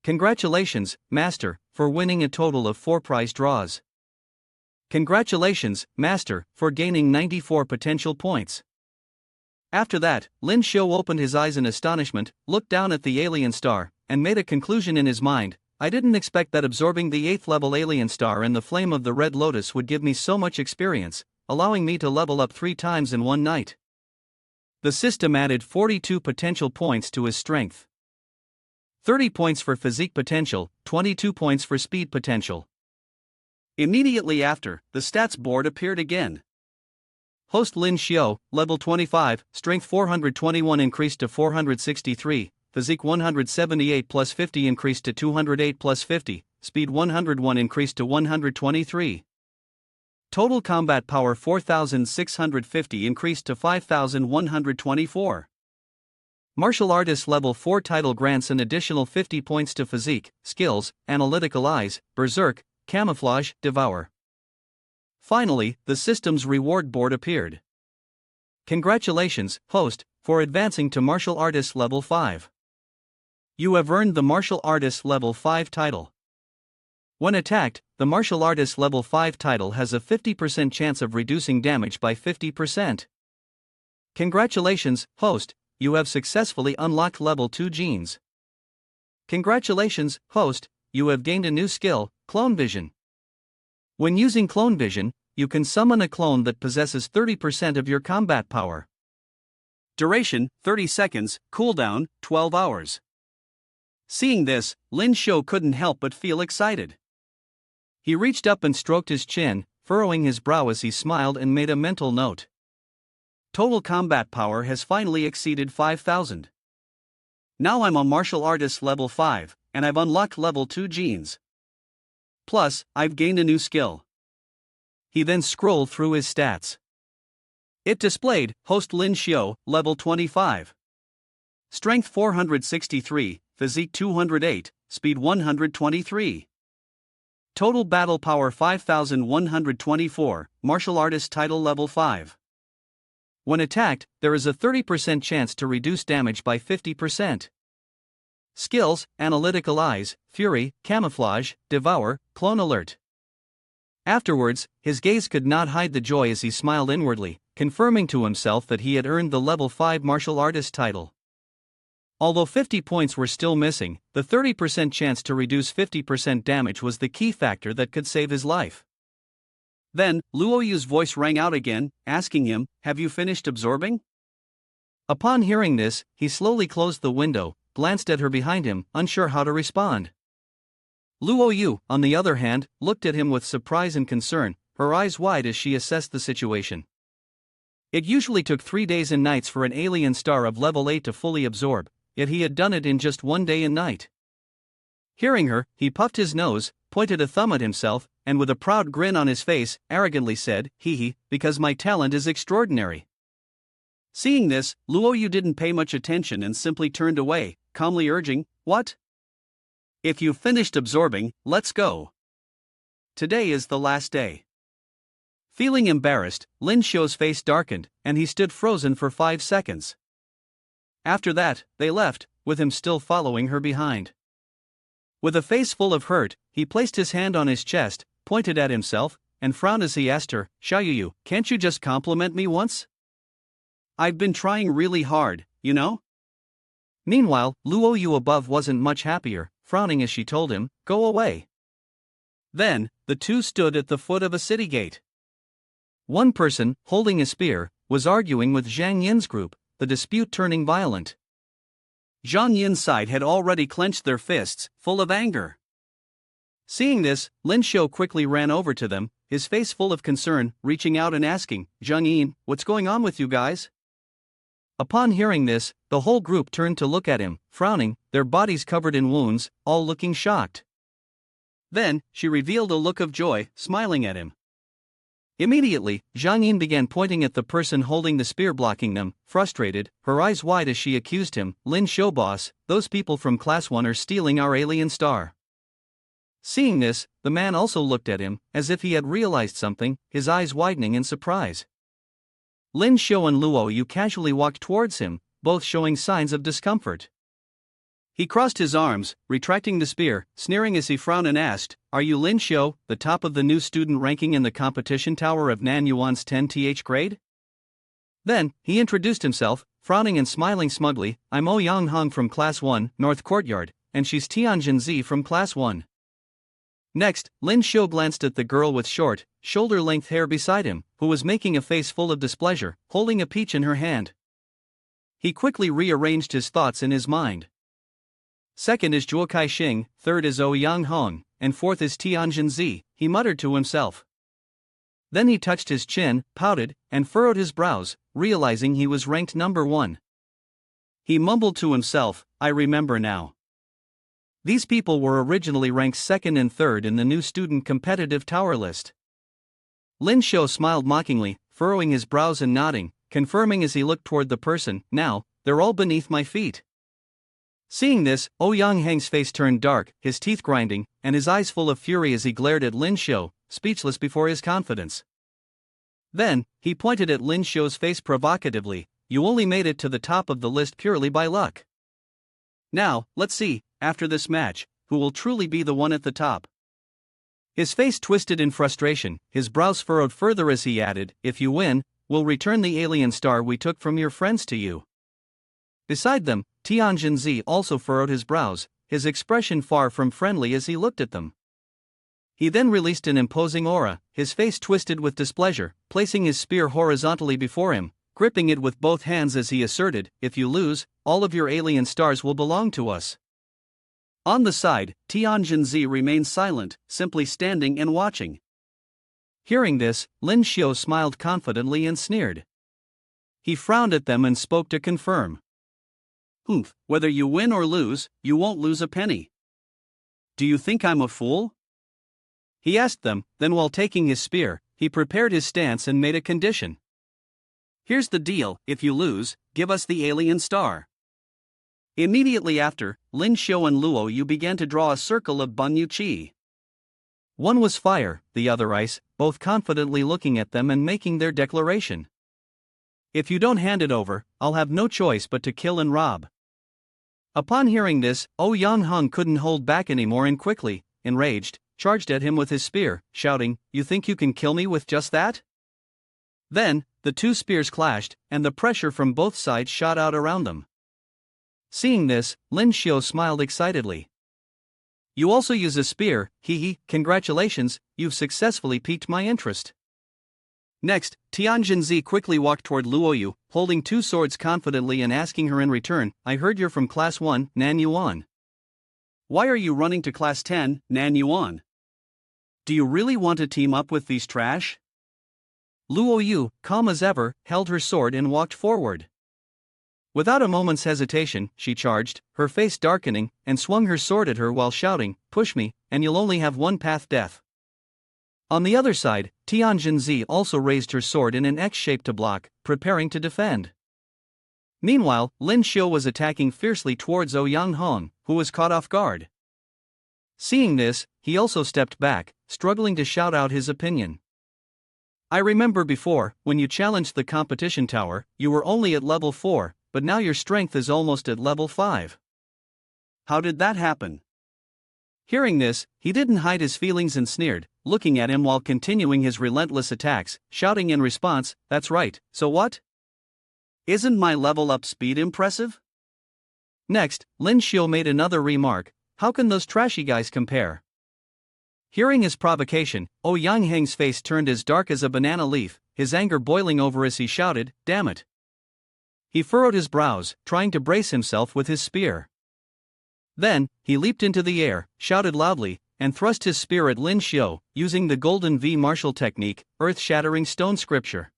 Congratulations, Master, for winning a total of 4 prize draws. Congratulations, Master, for gaining 94 potential points." After that, Lyn Shio opened his eyes in astonishment, looked down at the alien star, and made a conclusion in his mind. "I didn't expect that absorbing the 8th level alien star and the flame of the red lotus would give me so much experience, allowing me to level up 3 times in one night." The system added 42 potential points to his strength. 30 points for physique potential, 22 points for speed potential. Immediately after, the stats board appeared again. host Lyn Shio, level 25, strength 421 increased to 463, physique 178 plus 50 increased to 208 plus 50, speed 101 increased to 123. Total combat power 4650 increased to 5124. Martial artist level 4 title grants an additional 50 points to physique, skills, analytical eyes, berserk, camouflage, devour. Finally, the system's reward board appeared. Congratulations, host, for advancing to martial artist level 5. You have earned the martial artist level 5 title. When attacked, the martial artist level 5 title has a 50% chance of reducing damage by 50%. Congratulations, host, you have successfully unlocked level 2 genes. Congratulations, host, you have gained a new skill, Clone Vision. When using Clone Vision, you can summon a clone that possesses 30% of your combat power. Duration, 30 seconds, cooldown, 12 hours. Seeing this, Lyn Shio couldn't help but feel excited. He reached up and stroked his chin, furrowing his brow as he smiled and made a mental note. Total combat power has finally exceeded 5,000. Now I'm on martial artist level 5, and I've unlocked level 2 genes. Plus, I've gained a new skill. He then scrolled through his stats. It displayed, host Lyn Shio, level 25. Strength 463, physique 208, speed 123. Total battle power 5124, martial artist title level 5. When attacked, there is a 30% chance to reduce damage by 50%. Skills, analytical eyes, fury, camouflage, devour, clone alert. Afterwards, his gaze could not hide the joy as he smiled inwardly, confirming to himself that he had earned the level 5 martial artist title. Although 50 points were still missing, the 30% chance to reduce 50% damage was the key factor that could save his life. Then, Luoyu's voice rang out again, asking him, "Have you finished absorbing?" Upon hearing this, he slowly closed the window, glanced at her behind him, unsure how to respond. Luoyu, on the other hand, looked at him with surprise and concern, her eyes wide as she assessed the situation. It usually took 3 days and nights for an alien star of level 8 to fully absorb, yet he had done it in just 1 day and night. Hearing her, he puffed his nose, pointed a thumb at himself, and with a proud grin on his face, arrogantly said, "Hee, because my talent is extraordinary." Seeing this, Luoyu didn't pay much attention and simply turned away, calmly urging, "What? If you've finished absorbing, let's go. Today is the last day." Feeling embarrassed, Lyn Shio's face darkened, and he stood frozen for 5 seconds. After that, they left, with him still following her behind. With a face full of hurt, he placed his hand on his chest, pointed at himself, and frowned as he asked her, "Xiao, can't you just compliment me once? I've been trying really hard, you know?" Meanwhile, Luoyu above wasn't much happier, frowning as she told him, "Go away." Then, the two stood at the foot of a city gate. One person, holding a spear, was arguing with Zhang Yin's group, the dispute turning violent. Zhang Yin's side had already clenched their fists, full of anger. Seeing this, Lyn Shio quickly ran over to them, his face full of concern, reaching out and asking, "Zhang Yin, what's going on with you guys?" Upon hearing this, the whole group turned to look at him, frowning, their bodies covered in wounds, all looking shocked. Then, she revealed a look of joy, smiling at him. Immediately, Zhang Yin began pointing at the person holding the spear blocking them, frustrated, her eyes wide as she accused him, "Lyn Shio boss, those people from Class 1 are stealing our alien star." Seeing this, the man also looked at him, as if he had realized something, his eyes widening in surprise. Lyn Shio and Luoyu casually walked towards him, both showing signs of discomfort. He crossed his arms, retracting the spear, sneering as he frowned and asked, "Are you Lyn Shio, the top of the new student ranking in the competition tower of Nan Yuan's 10th grade?" Then, he introduced himself, frowning and smiling smugly, "I'm O Yang Hong from Class 1, North Courtyard, and she's Tianjin Z from Class 1. Next, Lyn Shio glanced at the girl with short, shoulder-length hair beside him, who was making a face full of displeasure, holding a peach in her hand. He quickly rearranged his thoughts in his mind. Second is Zhuokai Shing, third is Ouyang Hong, and fourth is Tianjin Z, he muttered to himself. Then he touched his chin, pouted, and furrowed his brows, realizing he was ranked number 1. He mumbled to himself, I remember now. These people were originally ranked 2nd and 3rd in the new student competitive tower list. Lyn Shio smiled mockingly, furrowing his brows and nodding, confirming as he looked toward the person, now, they're all beneath my feet. Seeing this, Yang Heng's face turned dark, his teeth grinding, and his eyes full of fury as he glared at Lyn Shio, speechless before his confidence. Then, he pointed at Lyn Shio's face provocatively, you only made it to the top of the list purely by luck. Now, let's see, after this match, who will truly be the one at the top. His face twisted in frustration, his brows furrowed further as he added, if you win, we'll return the alien star we took from your friends to you. Beside them, Tianjin also furrowed his brows, his expression far from friendly as he looked at them. He then released an imposing aura, his face twisted with displeasure, placing his spear horizontally before him, gripping it with both hands as he asserted, if you lose, all of your alien stars will belong to us. On the side, Tianjin remained silent, simply standing and watching. Hearing this, Lyn Shio smiled confidently and sneered. He frowned at them and spoke to confirm. Humph, whether you win or lose, you won't lose a penny. Do you think I'm a fool? He asked them, then while taking his spear, he prepared his stance and made a condition. Here's the deal, if you lose, give us the alien star. Immediately after, Lyn Shio and Luo Yu began to draw a circle of Bunyu Chi. One was fire, the other ice, both confidently looking at them and making their declaration. If you don't hand it over, I'll have no choice but to kill and rob. Upon hearing this, Yang Heng couldn't hold back anymore and quickly, enraged, charged at him with his spear, shouting, you think you can kill me with just that? Then, the two spears clashed, and the pressure from both sides shot out around them. Seeing this, Lyn Shio smiled excitedly. You also use a spear, hee, congratulations, you've successfully piqued my interest. Next, Tianjin quickly walked toward Luo Yu, holding two swords confidently and asking her in return, I heard you're from Class 1, Nan Yuan. Why are you running to Class 10, Nan Yuan? Do you really want to team up with these trash? Luo Yu, calm as ever, held her sword and walked forward. Without a moment's hesitation, she charged, her face darkening, and swung her sword at her while shouting, push me, and you'll only have one path death. On the other side, Tianjin also raised her sword in an X shape to block, preparing to defend. Meanwhile, Lyn Shio was attacking fiercely towards Yang Heng, who was caught off guard. Seeing this, he also stepped back, struggling to shout out his opinion. I remember before, when you challenged the competition tower, you were only at level 4, but now your strength is almost at level 5. How did that happen? Hearing this, he didn't hide his feelings and sneered, looking at him while continuing his relentless attacks, shouting in response, that's right, so what? Isn't my level up speed impressive? Next, Lyn Shio made another remark, how can those trashy guys compare? Hearing his provocation, Yang Heng's face turned as dark as a banana leaf, his anger boiling over as he shouted, damn it. He furrowed his brows, trying to brace himself with his spear. Then, he leaped into the air, shouted loudly, and thrust his spear at Lyn Shio, using the golden V martial technique, earth-shattering stone scripture.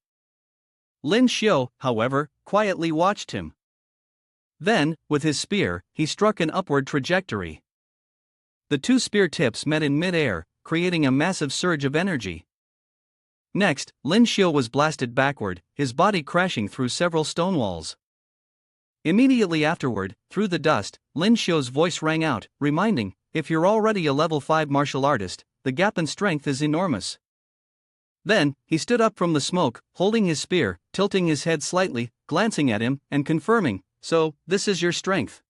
Lyn Shio, however, quietly watched him. Then, with his spear, he struck an upward trajectory. The two spear tips met in mid-air, creating a massive surge of energy. Next, Lyn Shio was blasted backward, his body crashing through several stone walls. Immediately afterward, through the dust, Lyn Shio's voice rang out, reminding, if you're already a level 5 martial artist, the gap in strength is enormous. Then, he stood up from the smoke, holding his spear, tilting his head slightly, glancing at him, and confirming, so, this is your strength.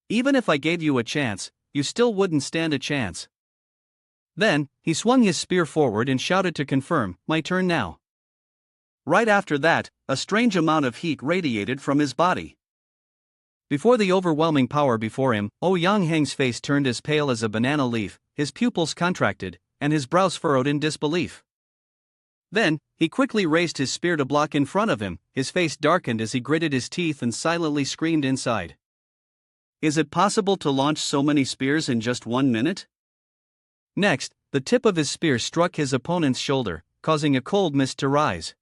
Even if I gave you a chance, you still wouldn't stand a chance. Then, he swung his spear forward and shouted to confirm, my turn now. Right after that, a strange amount of heat radiated from his body. Before the overwhelming power before him, Yang Heng's face turned as pale as a banana leaf, his pupils contracted, and his brows furrowed in disbelief. Then, he quickly raised his spear to block in front of him, his face darkened as he gritted his teeth and silently screamed inside. Is it possible to launch so many spears in just 1 minute? Next, the tip of his spear struck his opponent's shoulder, causing a cold mist to rise.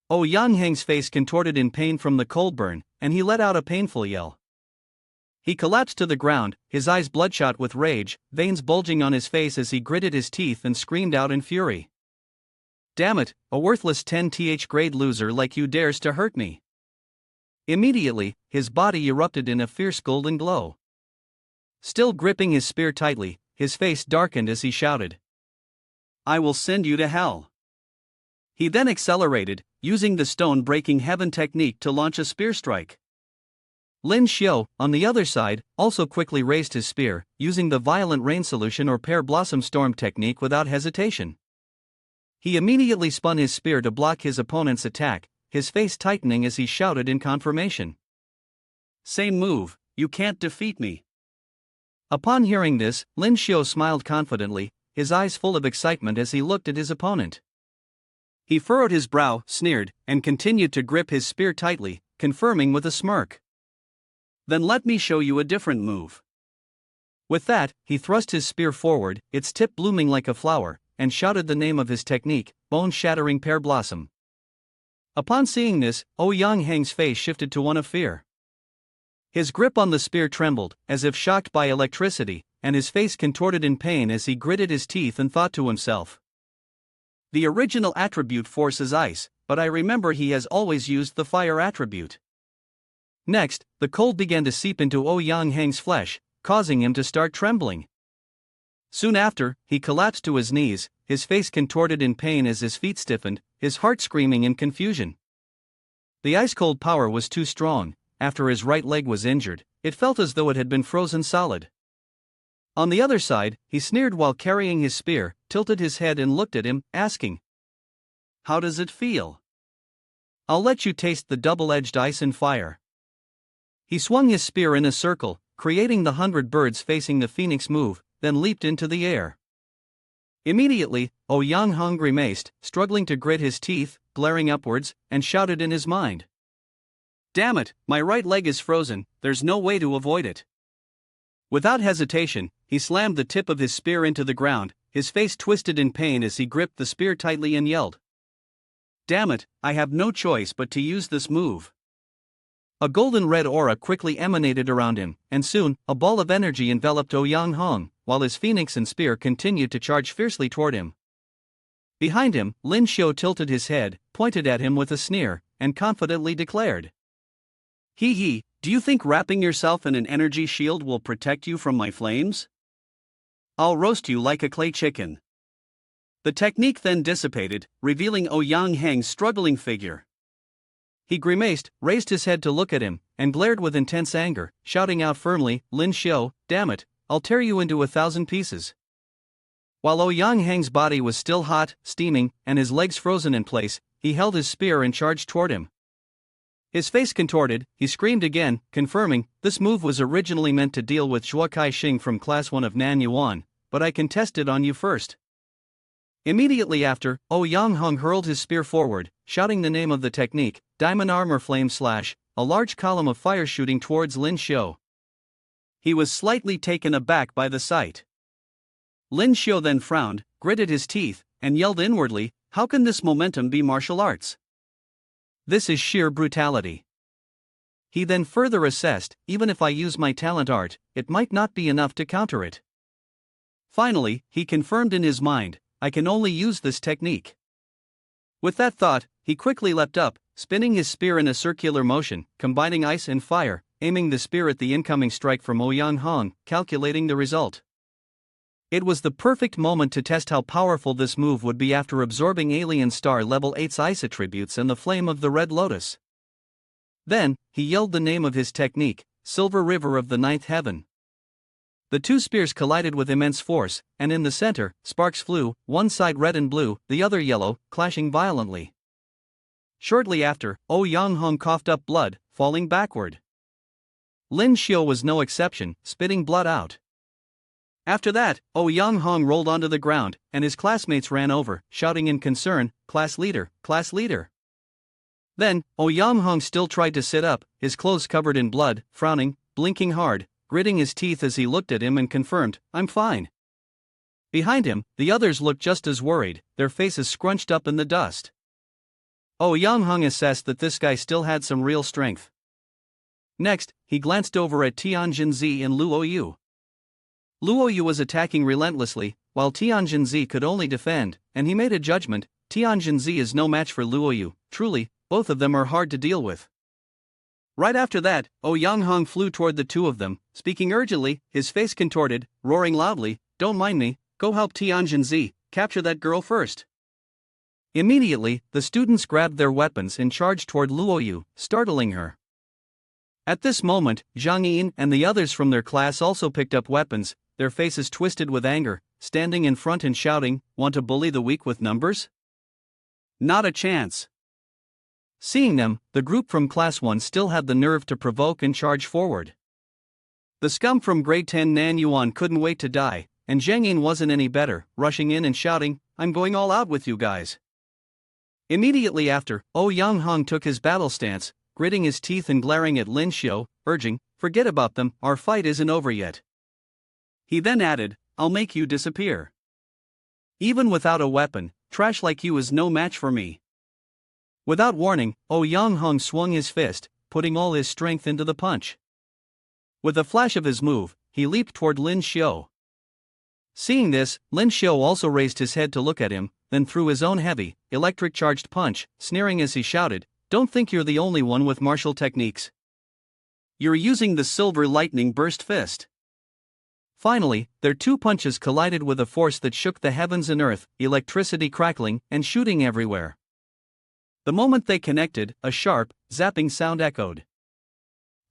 Yang Heng's face contorted in pain from the cold burn, and he let out a painful yell. He collapsed to the ground, his eyes bloodshot with rage, veins bulging on his face as he gritted his teeth and screamed out in fury. "Damn it, a worthless 10th grade loser like you dares to hurt me." Immediately, his body erupted in a fierce golden glow. Still gripping his spear tightly, his face darkened as he shouted, "I will send you to hell." He then accelerated, using the stone-breaking heaven technique to launch a spear strike. Lyn Shio, on the other side, also quickly raised his spear, using the violent rain solution or pear blossom storm technique without hesitation. He immediately spun his spear to block his opponent's attack, his face tightening as he shouted in confirmation. "Same move, you can't defeat me." Upon hearing this, Lyn Shio smiled confidently, his eyes full of excitement as he looked at his opponent. He furrowed his brow, sneered, and continued to grip his spear tightly, confirming with a smirk. "Then let me show you a different move." With that, he thrust his spear forward, its tip blooming like a flower, and shouted the name of his technique, bone-shattering pear blossom. Upon seeing this, Yang Heng's face shifted to one of fear. His grip on the spear trembled, as if shocked by electricity, and his face contorted in pain as he gritted his teeth and thought to himself, "The original attribute forces ice, but I remember he has always used the fire attribute." Next, the cold began to seep into Yang Heng's flesh, causing him to start trembling. Soon after, he collapsed to his knees, his face contorted in pain as his feet stiffened, his heart screaming in confusion. The ice-cold power was too strong. After his right leg was injured, it felt as though it had been frozen solid. On the other side, he sneered while carrying his spear, tilted his head and looked at him, asking, "How does it feel? I'll let you taste the double-edged ice and fire." He swung his spear in a circle, creating the 100 birds facing the phoenix move, then leaped into the air. Immediately, Yang Heng grimaced, struggling to grit his teeth, glaring upwards, and shouted in his mind, "Damn it, my right leg is frozen, there's no way to avoid it." Without hesitation, he slammed the tip of his spear into the ground, his face twisted in pain as he gripped the spear tightly and yelled, "Damn it, I have no choice but to use this move." A golden red aura quickly emanated around him, and soon, a ball of energy enveloped Yang Heng, while his phoenix and spear continued to charge fiercely toward him. Behind him, Lyn Shio tilted his head, pointed at him with a sneer, and confidently declared, "Hee, do you think wrapping yourself in an energy shield will protect you from my flames? I'll roast you like a clay chicken." The technique then dissipated, revealing Yang Heng's struggling figure. He grimaced, raised his head to look at him, and glared with intense anger, shouting out firmly, "Lyn Shio, damn it, I'll tear you into 1,000 pieces." While Yang Heng's body was still hot, steaming, and his legs frozen in place, he held his spear and charged toward him. His face contorted, he screamed again, confirming, "This move was originally meant to deal with Shuakai Shing from Class 1 of Nan Yuan, but I can test it on you first." Immediately after, Yang Heng hurled his spear forward, shouting the name of the technique, Diamond Armor Flame Slash, a large column of fire shooting towards Lyn Shio. He was slightly taken aback by the sight. Lyn Shio then frowned, gritted his teeth, and yelled inwardly, "How can this momentum be martial arts? This is sheer brutality." He then further assessed, "Even if I use my talent art, it might not be enough to counter it." Finally, he confirmed in his mind, "I can only use this technique." With that thought, he quickly leapt up, spinning his spear in a circular motion, combining ice and fire, aiming the spear at the incoming strike from Yang Heng, calculating the result. It was the perfect moment to test how powerful this move would be after absorbing Alien Star Level 8's ice attributes and the flame of the Red Lotus. Then, he yelled the name of his technique, Silver River of the Ninth Heaven. The two spears collided with immense force, and in the center, sparks flew, one side red and blue, the other yellow, clashing violently. Shortly after, Yang Heng coughed up blood, falling backward. Lyn Shio was no exception, spitting blood out. After that, Yang Heng rolled onto the ground, and his classmates ran over, shouting in concern, "Class leader, class leader." Then, Yang Heng still tried to sit up, his clothes covered in blood, frowning, blinking hard, gritting his teeth as he looked at him and confirmed, "I'm fine." Behind him, the others looked just as worried, their faces scrunched up in the dust. Oh Yang-hung assessed that this guy still had some real strength. Next, he glanced over at Tianjin-zi and Luo Yu. Luo Yu was attacking relentlessly, while Tianjin-zi could only defend, and he made a judgment: Tianjin-zi is no match for Luo Yu. Truly, both of them are hard to deal with. Right after that, Oh Yang-hung flew toward the two of them, speaking urgently, his face contorted, roaring loudly, "Don't mind me, go help Tianjin-zi, capture that girl first." Immediately, the students grabbed their weapons and charged toward Luo Yu, startling her. At this moment, Zhang Yin and the others from their class also picked up weapons, their faces twisted with anger, standing in front and shouting, "Want to bully the weak with numbers? Not a chance." Seeing them, the group from Class 1 still had the nerve to provoke and charge forward. The scum from Grade 10 Nan Yuan couldn't wait to die, and Zhang Yin wasn't any better, rushing in and shouting, "I'm going all out with you guys." Immediately after, Oh Yang-hung took his battle stance, gritting his teeth and glaring at Lyn Shio, urging, "Forget about them, our fight isn't over yet." He then added, "I'll make you disappear. Even without a weapon, trash like you is no match for me." Without warning, Oh Yang-hung swung his fist, putting all his strength into the punch. With a flash of his move, he leaped toward Lyn Shio. Seeing this, Lyn Shio also raised his head to look at him, then threw his own heavy, electric-charged punch, sneering as he shouted, "Don't think you're the only one with martial techniques. You're using the silver lightning burst fist." Finally, their two punches collided with a force that shook the heavens and earth, electricity crackling and shooting everywhere. The moment they connected, a sharp, zapping sound echoed.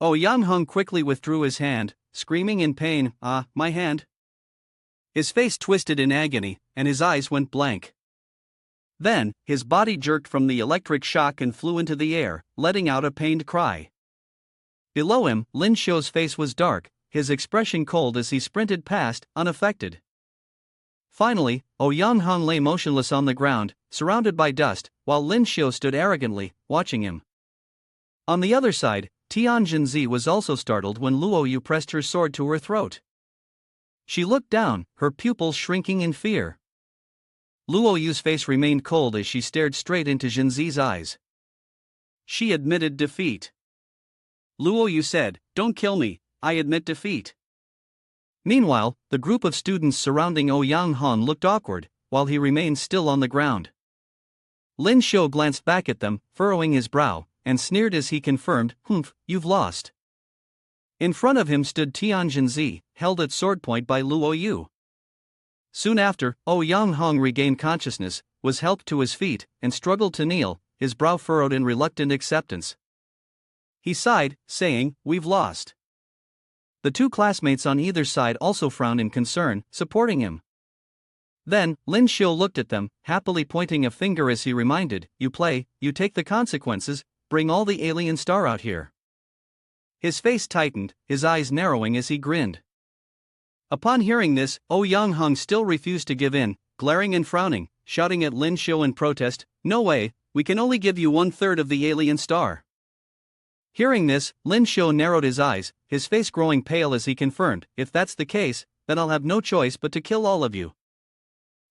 Oh Yang-hung quickly withdrew his hand, screaming in pain, "Ah, my hand." His face twisted in agony, and his eyes went blank. Then, his body jerked from the electric shock and flew into the air, letting out a pained cry. Below him, Lyn Shio's face was dark, his expression cold as he sprinted past, unaffected. Finally, Oh Yang-hung lay motionless on the ground, surrounded by dust, while Lyn Shio stood arrogantly, watching him. On the other side, Tianjin-zi was also startled when Luo Yu pressed her sword to her throat. She looked down, her pupils shrinking in fear. Luo Yu's face remained cold as she stared straight into Jinzi's eyes. She admitted defeat. Luo Yu said, "Don't kill me, I admit defeat." Meanwhile, the group of students surrounding Oh Yang-hung looked awkward, while he remained still on the ground. Lyn Shio glanced back at them, furrowing his brow, and sneered as he confirmed, "Humph, you've lost." In front of him stood Tianjin-zi, held at sword point by Luo Yu. Soon after, Oh Yang-hung regained consciousness, was helped to his feet, and struggled to kneel, his brow furrowed in reluctant acceptance. He sighed, saying, "We've lost." The two classmates on either side also frowned in concern, supporting him. Then, Lyn Shio looked at them, happily pointing a finger as he reminded, "You play, you take the consequences, bring all the alien star out here." His face tightened, his eyes narrowing as he grinned. Upon hearing this, Oh Yang-hung still refused to give in, glaring and frowning, shouting at Lyn Shio in protest, "No way, we can only give you 1/3 of the alien star." Hearing this, Lyn Shio narrowed his eyes, his face growing pale as he confirmed, "If that's the case, then I'll have no choice but to kill all of you."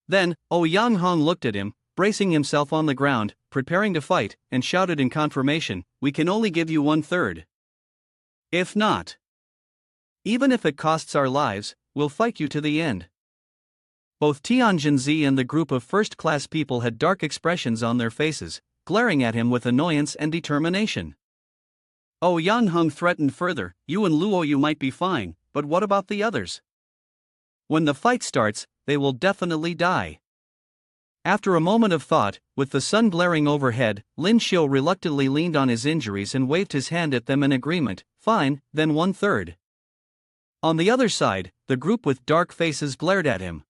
Then, Oh Yang-hung looked at him, bracing himself on the ground, preparing to fight, and shouted in confirmation, "We can only give you 1/3. If not, even if it costs our lives, we'll fight you to the end." Both Tianjin-zi and the group of first-class people had dark expressions on their faces, glaring at him with annoyance and determination. Oh Yang-hung threatened further, "You and Luo Yu might be fine, but what about the others? When the fight starts, they will definitely die." After a moment of thought, with the sun glaring overhead, Lyn Shio reluctantly leaned on his injuries and waved his hand at them in agreement, "Fine, then 1/3. On the other side, the group with dark faces glared at him.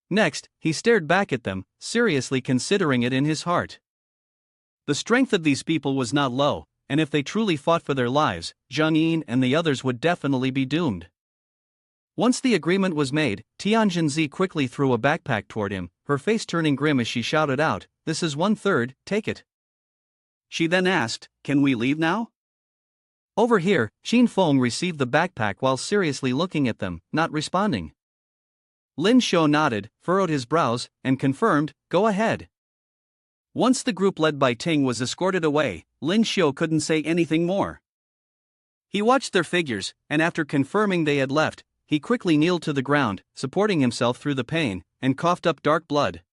Next, he stared back at them, seriously considering it in his heart. The strength of these people was not low, and if they truly fought for their lives, Zhang Yin and the others would definitely be doomed. Once the agreement was made, Tianjin-zi quickly threw a backpack toward him, her face turning grim as she shouted out, "This is 1/3, take it." She then asked, "Can we leave now?" Over here, Xin Feng received the backpack while seriously looking at them, not responding. Lyn Shio nodded, furrowed his brows, and confirmed, "Go ahead." Once the group led by Ting was escorted away, Lyn Shio couldn't say anything more. He watched their figures, and after confirming they had left, he quickly kneeled to the ground, supporting himself through the pain, and coughed up dark blood.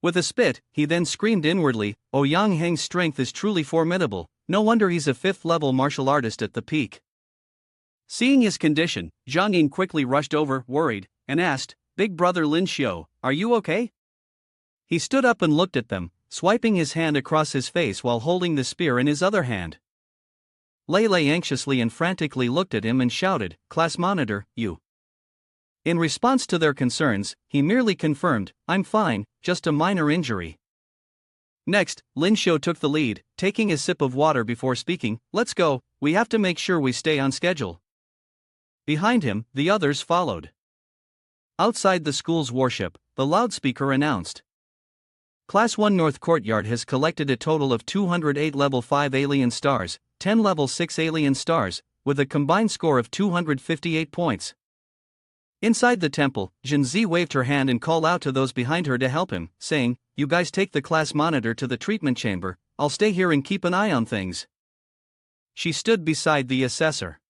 With a spit, he then screamed inwardly, "Oh, Yang Heng's strength is truly formidable, no wonder he's a 5th-level martial artist at the peak." Seeing his condition, Zhang Ying quickly rushed over, worried, and asked, "Big brother Lyn Shio, are you okay?" He stood up and looked at them, swiping his hand across his face while holding the spear in his other hand. Lei anxiously and frantically looked at him and shouted, "Class monitor, you." In response to their concerns, he merely confirmed, "I'm fine, just a minor injury." Next, Lyn Shio took the lead, taking a sip of water before speaking, "Let's go, we have to make sure we stay on schedule." Behind him, the others followed. Outside the school's worship, the loudspeaker announced, "Class 1 North Courtyard has collected a total of 208 level 5 alien stars, 10 level 6 alien stars, with a combined score of 258 points." Inside the temple, Jinzi waved her hand and called out to those behind her to help him, saying, "You guys take the class monitor to the treatment chamber, I'll stay here and keep an eye on things." She stood beside the assessor.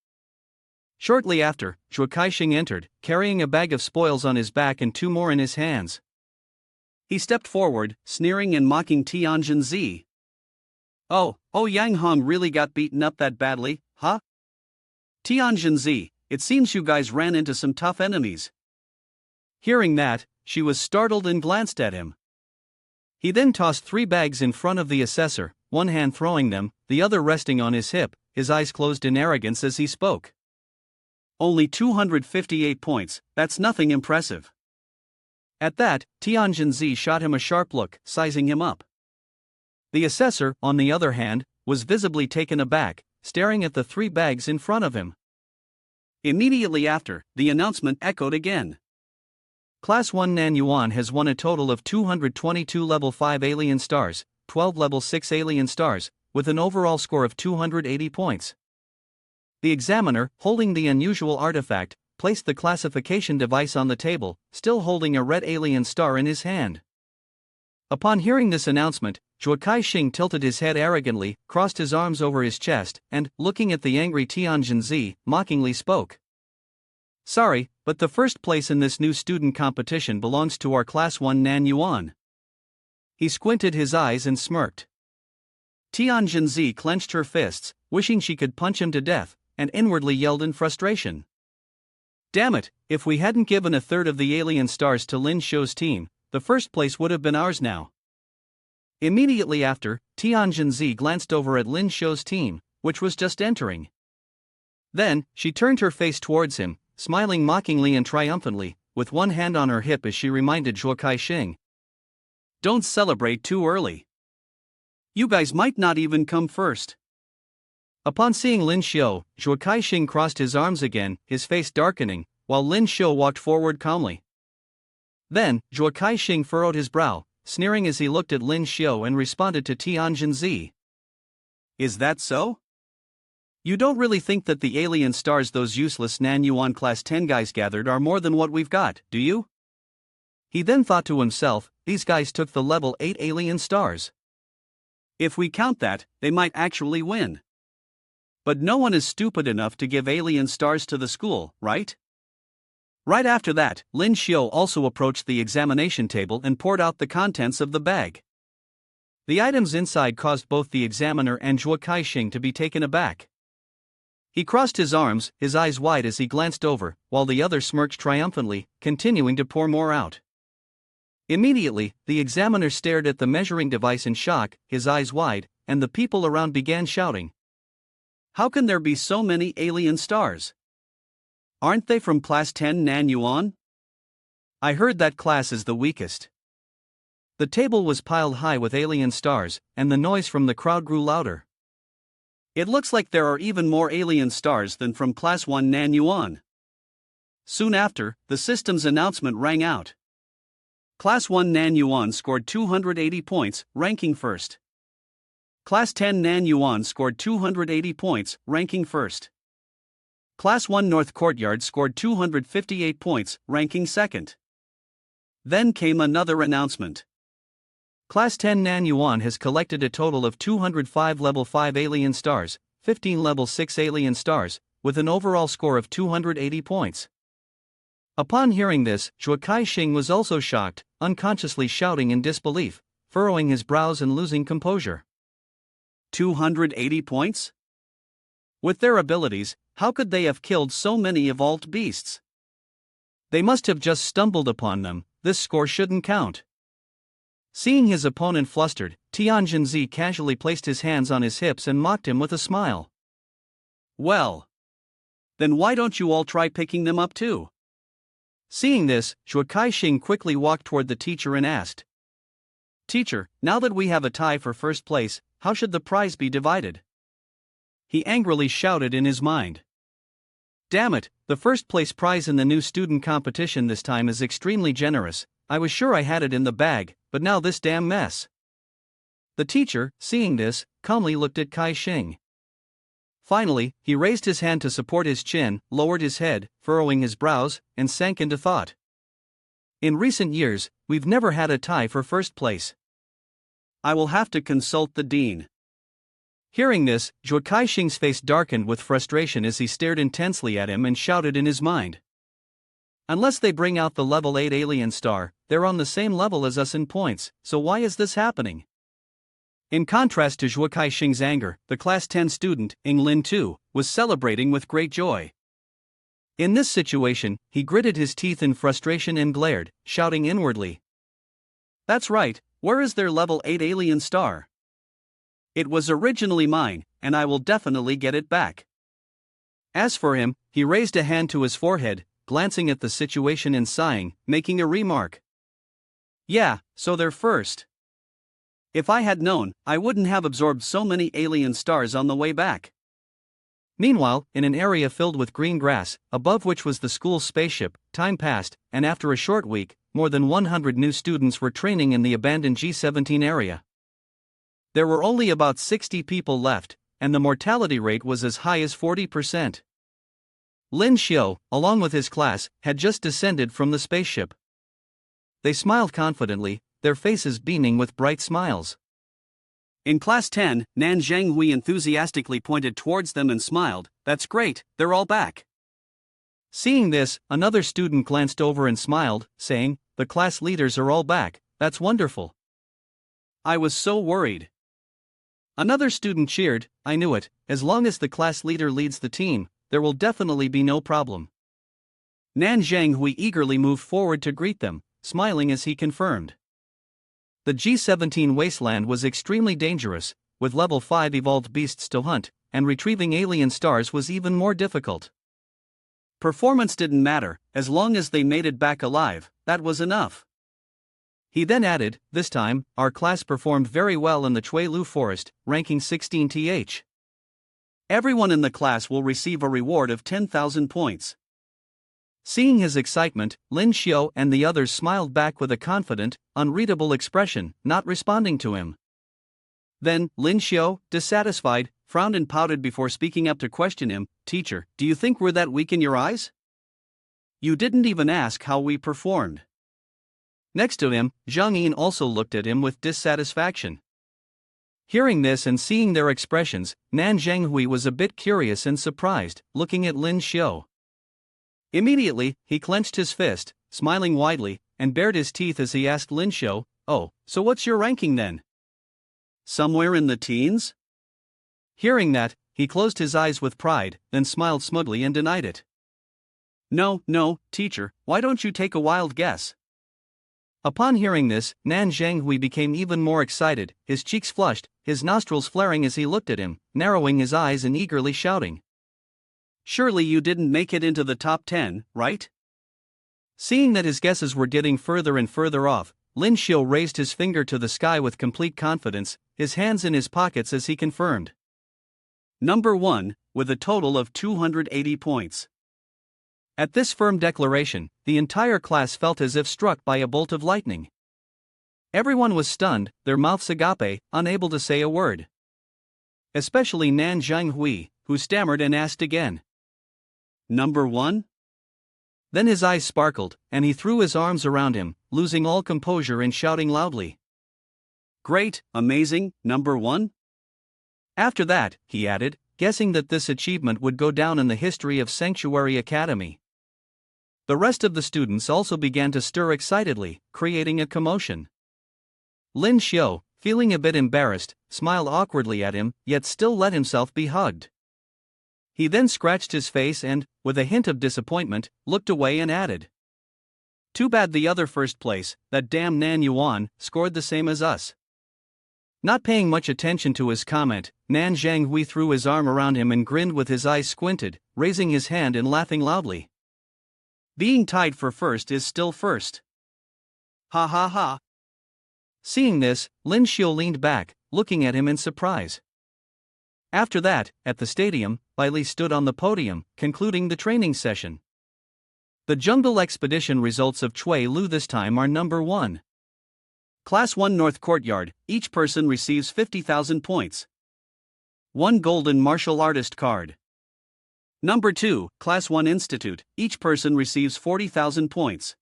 Shortly after, Shing entered, carrying a bag of spoils on his back and 2 more in his hands. He stepped forward, sneering and mocking Tian Jinzi. Oh, Yang Hong really got beaten up that badly, huh? Tian Jinzi, it seems you guys ran into some tough enemies." Hearing that, she was startled and glanced at him. He then tossed 3 bags in front of the assessor, one hand throwing them, the other resting on his hip, his eyes closed in arrogance as he spoke. "Only 258 points, that's nothing impressive." At that, Tian Jinzi shot him a sharp look, sizing him up. The assessor, on the other hand, was visibly taken aback, staring at the 3 bags in front of him. Immediately after, the announcement echoed again. Class 1 Nan Yuan has won a total of 222 level 5 alien stars, 12 level 6 alien stars, with an overall score of 280 points. The examiner, holding the unusual artifact, placed the classification device on the table, still holding a red alien star in his hand. Upon hearing this announcement, Shing tilted his head arrogantly, crossed his arms over his chest, and, looking at the angry Tian Jinzi, mockingly spoke. "Sorry, but the first place in this new student competition belongs to our Class 1 Nan Yuan." He squinted his eyes and smirked. Tian Jinzi clenched her fists, wishing she could punch him to death, and inwardly yelled in frustration. "Damn it, if we hadn't given a third of the alien stars to Lyn Shio's team, the first place would have been ours now." Immediately after, Tian Jinzi glanced over at Lyn Shio's team, which was just entering. Then, she turned her face towards him, smiling mockingly and triumphantly, with one hand on her hip as she reminded Shing, "Don't celebrate too early. You guys might not even come first." Upon seeing Lyn Shio, Shing crossed his arms again, his face darkening, while Lyn Shio walked forward calmly. Then, Shing furrowed his brow, sneering as he looked at Lyn Shio and responded to Tian Jinzi. "Is that so? You don't really think that the alien stars those useless Nan Yuan Class 10 guys gathered are more than what we've got, do you?" He then thought to himself, these guys took the level 8 alien stars. If we count that, they might actually win. But no one is stupid enough to give alien stars to the school, right? Right after that, Lyn Shio also approached the examination table and poured out the contents of the bag. The items inside caused both the examiner and Shing to be taken aback. He crossed his arms, his eyes wide as he glanced over, while the other smirked triumphantly, continuing to pour more out. Immediately, the examiner stared at the measuring device in shock, his eyes wide, and the people around began shouting. "How can there be so many alien stars? Aren't they from Class 10 Nan Yuan? I heard that class is the weakest." The table was piled high with alien stars, and the noise from the crowd grew louder. "It looks like there are even more alien stars than from Class 1 Nan Yuan." Soon after, the system's announcement rang out. Class 1 Nan Yuan scored 280 points, ranking first. Class 10 Nan Yuan scored 280 points, ranking first. Class 1 North Courtyard scored 258 points, ranking second. Then came another announcement. Class 10 Nan Yuan has collected a total of 205 level 5 alien stars, 15 level 6 alien stars, with an overall score of 280 points. Upon hearing this, Shing was also shocked, unconsciously shouting in disbelief, furrowing his brows and losing composure. 280 points? With their abilities, how could they have killed so many evolved beasts? They must have just stumbled upon them. This score shouldn't count. Seeing his opponent flustered, Tianjinzi casually placed his hands on his hips and mocked him with a smile. Well, then why don't you all try picking them up too? Seeing this, Shing quickly walked toward the teacher and asked, Teacher, now that we have a tie for first place, how should the prize be divided? He angrily shouted in his mind. Damn it, the first place prize in the new student competition this time is extremely generous. I was sure I had it in the bag, but now this damn mess. The teacher, seeing this, calmly looked at Shing. Finally, he raised his hand to support his chin, lowered his head, furrowing his brows, and sank into thought. In recent years, we've never had a tie for first place. I will have to consult the dean. Hearing this, Shing's face darkened with frustration as he stared intensely at him and shouted in his mind. Unless they bring out the level 8 alien star, they're on the same level as us in points, so why is this happening? In contrast to Shing's anger, the Class 10 student, Lyn too, was celebrating with great joy. In this situation, he gritted his teeth in frustration and glared, shouting inwardly. That's right, where is their level 8 alien star? It was originally mine, and I will definitely get it back. As for him, he raised a hand to his forehead, glancing at the situation and sighing, making a remark. Yeah, so they're first. If I had known, I wouldn't have absorbed so many alien stars on the way back. Meanwhile, in an area filled with green grass, above which was the school's spaceship, time passed, and after a short week, more than 100 new students were training in the abandoned G17 area. There were only about 60 people left, and the mortality rate was as high as 40%. Lyn Shio, along with his class, had just descended from the spaceship. They smiled confidently, their faces beaming with bright smiles. In Class 10, Nan Zhenghui enthusiastically pointed towards them and smiled. That's great, they're all back. Seeing this, another student glanced over and smiled, saying, The class leaders are all back, that's wonderful. I was so worried. Another student cheered, I knew it, as long as the class leader leads the team, there will definitely be no problem. Nan Zhenghui eagerly moved forward to greet them, smiling as he confirmed. The G17 wasteland was extremely dangerous, with level 5 evolved beasts to hunt, and retrieving alien stars was even more difficult. Performance didn't matter, as long as they made it back alive, that was enough. He then added, this time, our class performed very well in the Chuilu forest, ranking 16th. Everyone in the class will receive a reward of 10,000 points. Seeing his excitement, Lyn Shio and the others smiled back with a confident, unreadable expression, not responding to him. Then, Lyn Shio, dissatisfied, frowned and pouted before speaking up to question him, Teacher, do you think we're that weak in your eyes? You didn't even ask how we performed. Next to him, Zhang Yin also looked at him with dissatisfaction. Hearing this and seeing their expressions, Nan Zhenghui was a bit curious and surprised, looking at Lyn Shio. Immediately, he clenched his fist, smiling widely, and bared his teeth as he asked Lyn Shio, Oh, so what's your ranking then? Somewhere in the teens? Hearing that, he closed his eyes with pride, then smiled smugly and denied it. No, teacher, why don't you take a wild guess? Upon hearing this, Nan Zhenghui became even more excited, his cheeks flushed, his nostrils flaring as he looked at him, narrowing his eyes and eagerly shouting. Surely you didn't make it into the top 10, right? Seeing that his guesses were getting further and further off, Lyn Shio raised his finger to the sky with complete confidence, his hands in his pockets as he confirmed. Number 1, with a total of 280 points. At this firm declaration, the entire class felt as if struck by a bolt of lightning. Everyone was stunned, their mouths agape, unable to say a word. Especially Nan Zhenghui, who stammered and asked again. number 1? Then his eyes sparkled, and he threw his arms around him, losing all composure and shouting loudly. Great, amazing, number 1? After that, he added, guessing that this achievement would go down in the history of Sanctuary Academy. The rest of the students also began to stir excitedly, creating a commotion. Lyn Shio, feeling a bit embarrassed, smiled awkwardly at him, yet still let himself be hugged. He then scratched his face and, with a hint of disappointment, looked away and added, "Too bad the other first place, that damn Nan Yuan, scored the same as us." Not paying much attention to his comment, Nan Zhanghui threw his arm around him and grinned with his eyes squinted, raising his hand and laughing loudly. Being tied for first is still first. Ha ha ha. Seeing this, Lyn Shio leaned back, looking at him in surprise. After that, at the stadium, Bailey stood on the podium, concluding the training session. The jungle expedition results of Chui Lu this time are number 1. Class 1 North Courtyard, each person receives 50,000 points. 1 golden martial artist card. Number 2, Class 1 Institute, each person receives 40,000 points.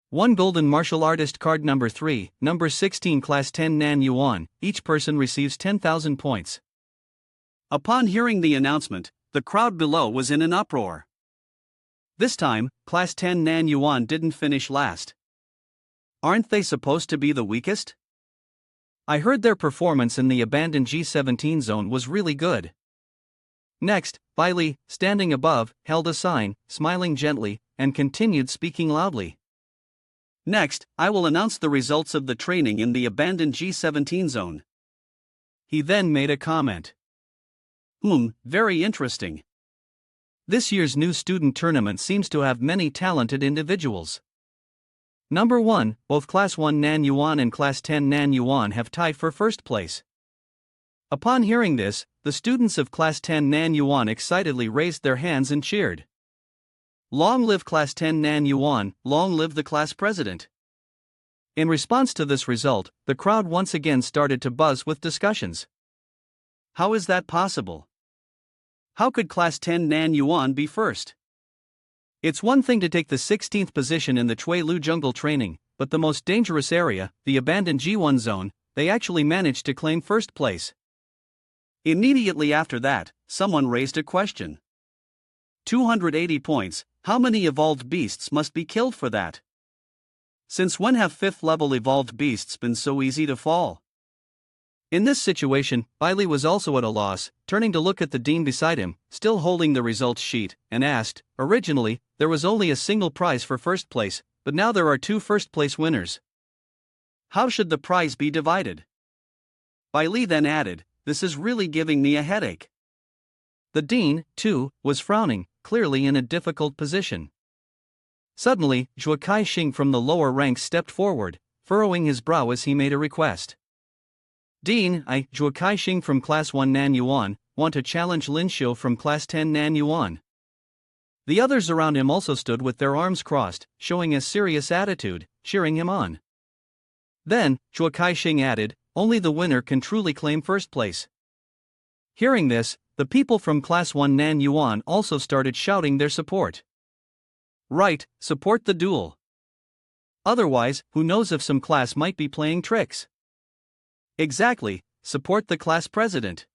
1 golden martial artist card. Number 3, number 16 Class 10 Nan Yuan, each person receives 10,000 points. Upon hearing the announcement, the crowd below was in an uproar. This time, Class 10 Nan Yuan didn't finish last. Aren't they supposed to be the weakest? I heard their performance in the abandoned G17 zone was really good. Next, Bailey, standing above, held a sign, smiling gently, and continued speaking loudly. Next, I will announce the results of the training in the abandoned G17 zone. He then made a comment. Very interesting. This year's new student tournament seems to have many talented individuals. Number 1, both Class 1 Nan Yuan and Class 10 Nan Yuan have tied for first place. Upon hearing this, the students of Class 10 Nan Yuan excitedly raised their hands and cheered. Long live Class 10 Nan Yuan, long live the class president. In response to this result, the crowd once again started to buzz with discussions. How is that possible? How could Class 10 Nan Yuan be first? It's one thing to take the 16th position in the Chui Lu jungle training, but the most dangerous area, the abandoned G1 zone, they actually managed to claim first place. Immediately after that, someone raised a question. 280 points, how many evolved beasts must be killed for that? Since when have 5th level evolved beasts been so easy to fall? In this situation, Bailey was also at a loss, turning to look at the dean beside him, still holding the results sheet, and asked, originally, there was only a single prize for first place, but now there are 2 first place winners. How should the prize be divided? Bailey then added, this is really giving me a headache. The dean, too, was frowning, clearly in a difficult position. Suddenly, Zhuokai Shing from the lower ranks stepped forward, furrowing his brow as he made a request. Dean, I, Zhuokai Shing from Class 1 Nan Yuan, want to challenge Lyn Shio from Class 10 Nan Yuan. The others around him also stood with their arms crossed, showing a serious attitude, cheering him on. Then, Zhuokai Shing added, only the winner can truly claim first place. Hearing this, the people from Class 1 Nan Yuan also started shouting their support. Right, support the duel. Otherwise, who knows if some class might be playing tricks. Exactly, support the class president.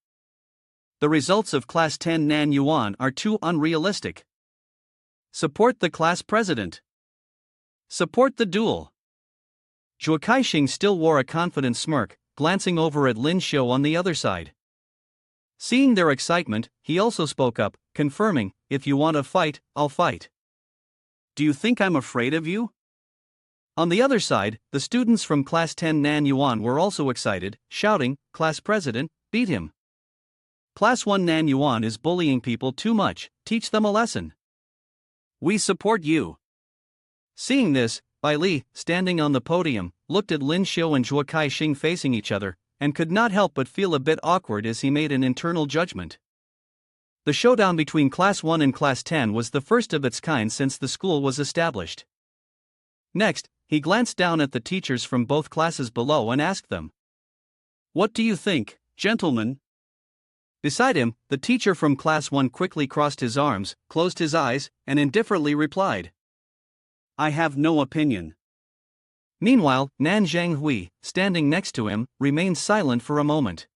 The results of Class 10 Nan Yuan are too unrealistic. Support the class president. Support the duel. Zhuokai Shing still wore a confident smirk, glancing over at Lyn Shio on the other side. Seeing their excitement, he also spoke up, confirming, if you want to fight, I'll fight. Do you think I'm afraid of you? On the other side, the students from Class 10 Nan Yuan were also excited, shouting, Class President, beat him. Class 1 Nan Yuan is bullying people too much, teach them a lesson. We support you. Seeing this, Bailey, standing on the podium, looked at Lyn Shio and Zhuokai Shing facing each other, and could not help but feel a bit awkward as he made an internal judgment. The showdown between Class 1 and Class 10 was the first of its kind since the school was established. Next, he glanced down at the teachers from both classes below and asked them. What do you think, gentlemen? Beside him, the teacher from class 1 quickly crossed his arms, closed his eyes, and indifferently replied, "I have no opinion." Meanwhile, Nan Zhanghui, standing next to him, remained silent for a moment.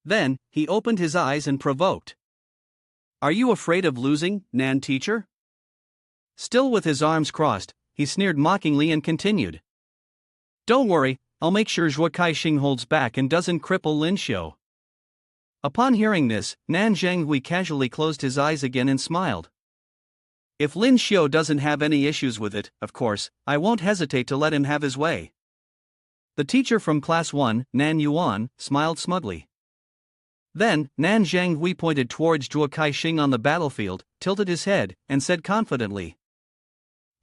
Then, he opened his eyes and provoked, "Are you afraid of losing, Nan teacher?" Still with his arms crossed, he sneered mockingly and continued, "Don't worry, I'll make sure Shing holds back and doesn't cripple Lyn Shio." Upon hearing this, Nan Zhanghui casually closed his eyes again and smiled. "If Lyn Shio doesn't have any issues with it, of course, I won't hesitate to let him have his way." The teacher from class 1, Nan Yuan, smiled smugly. Then, Nan Zhanghui pointed towards Shing on the battlefield, tilted his head, and said confidently,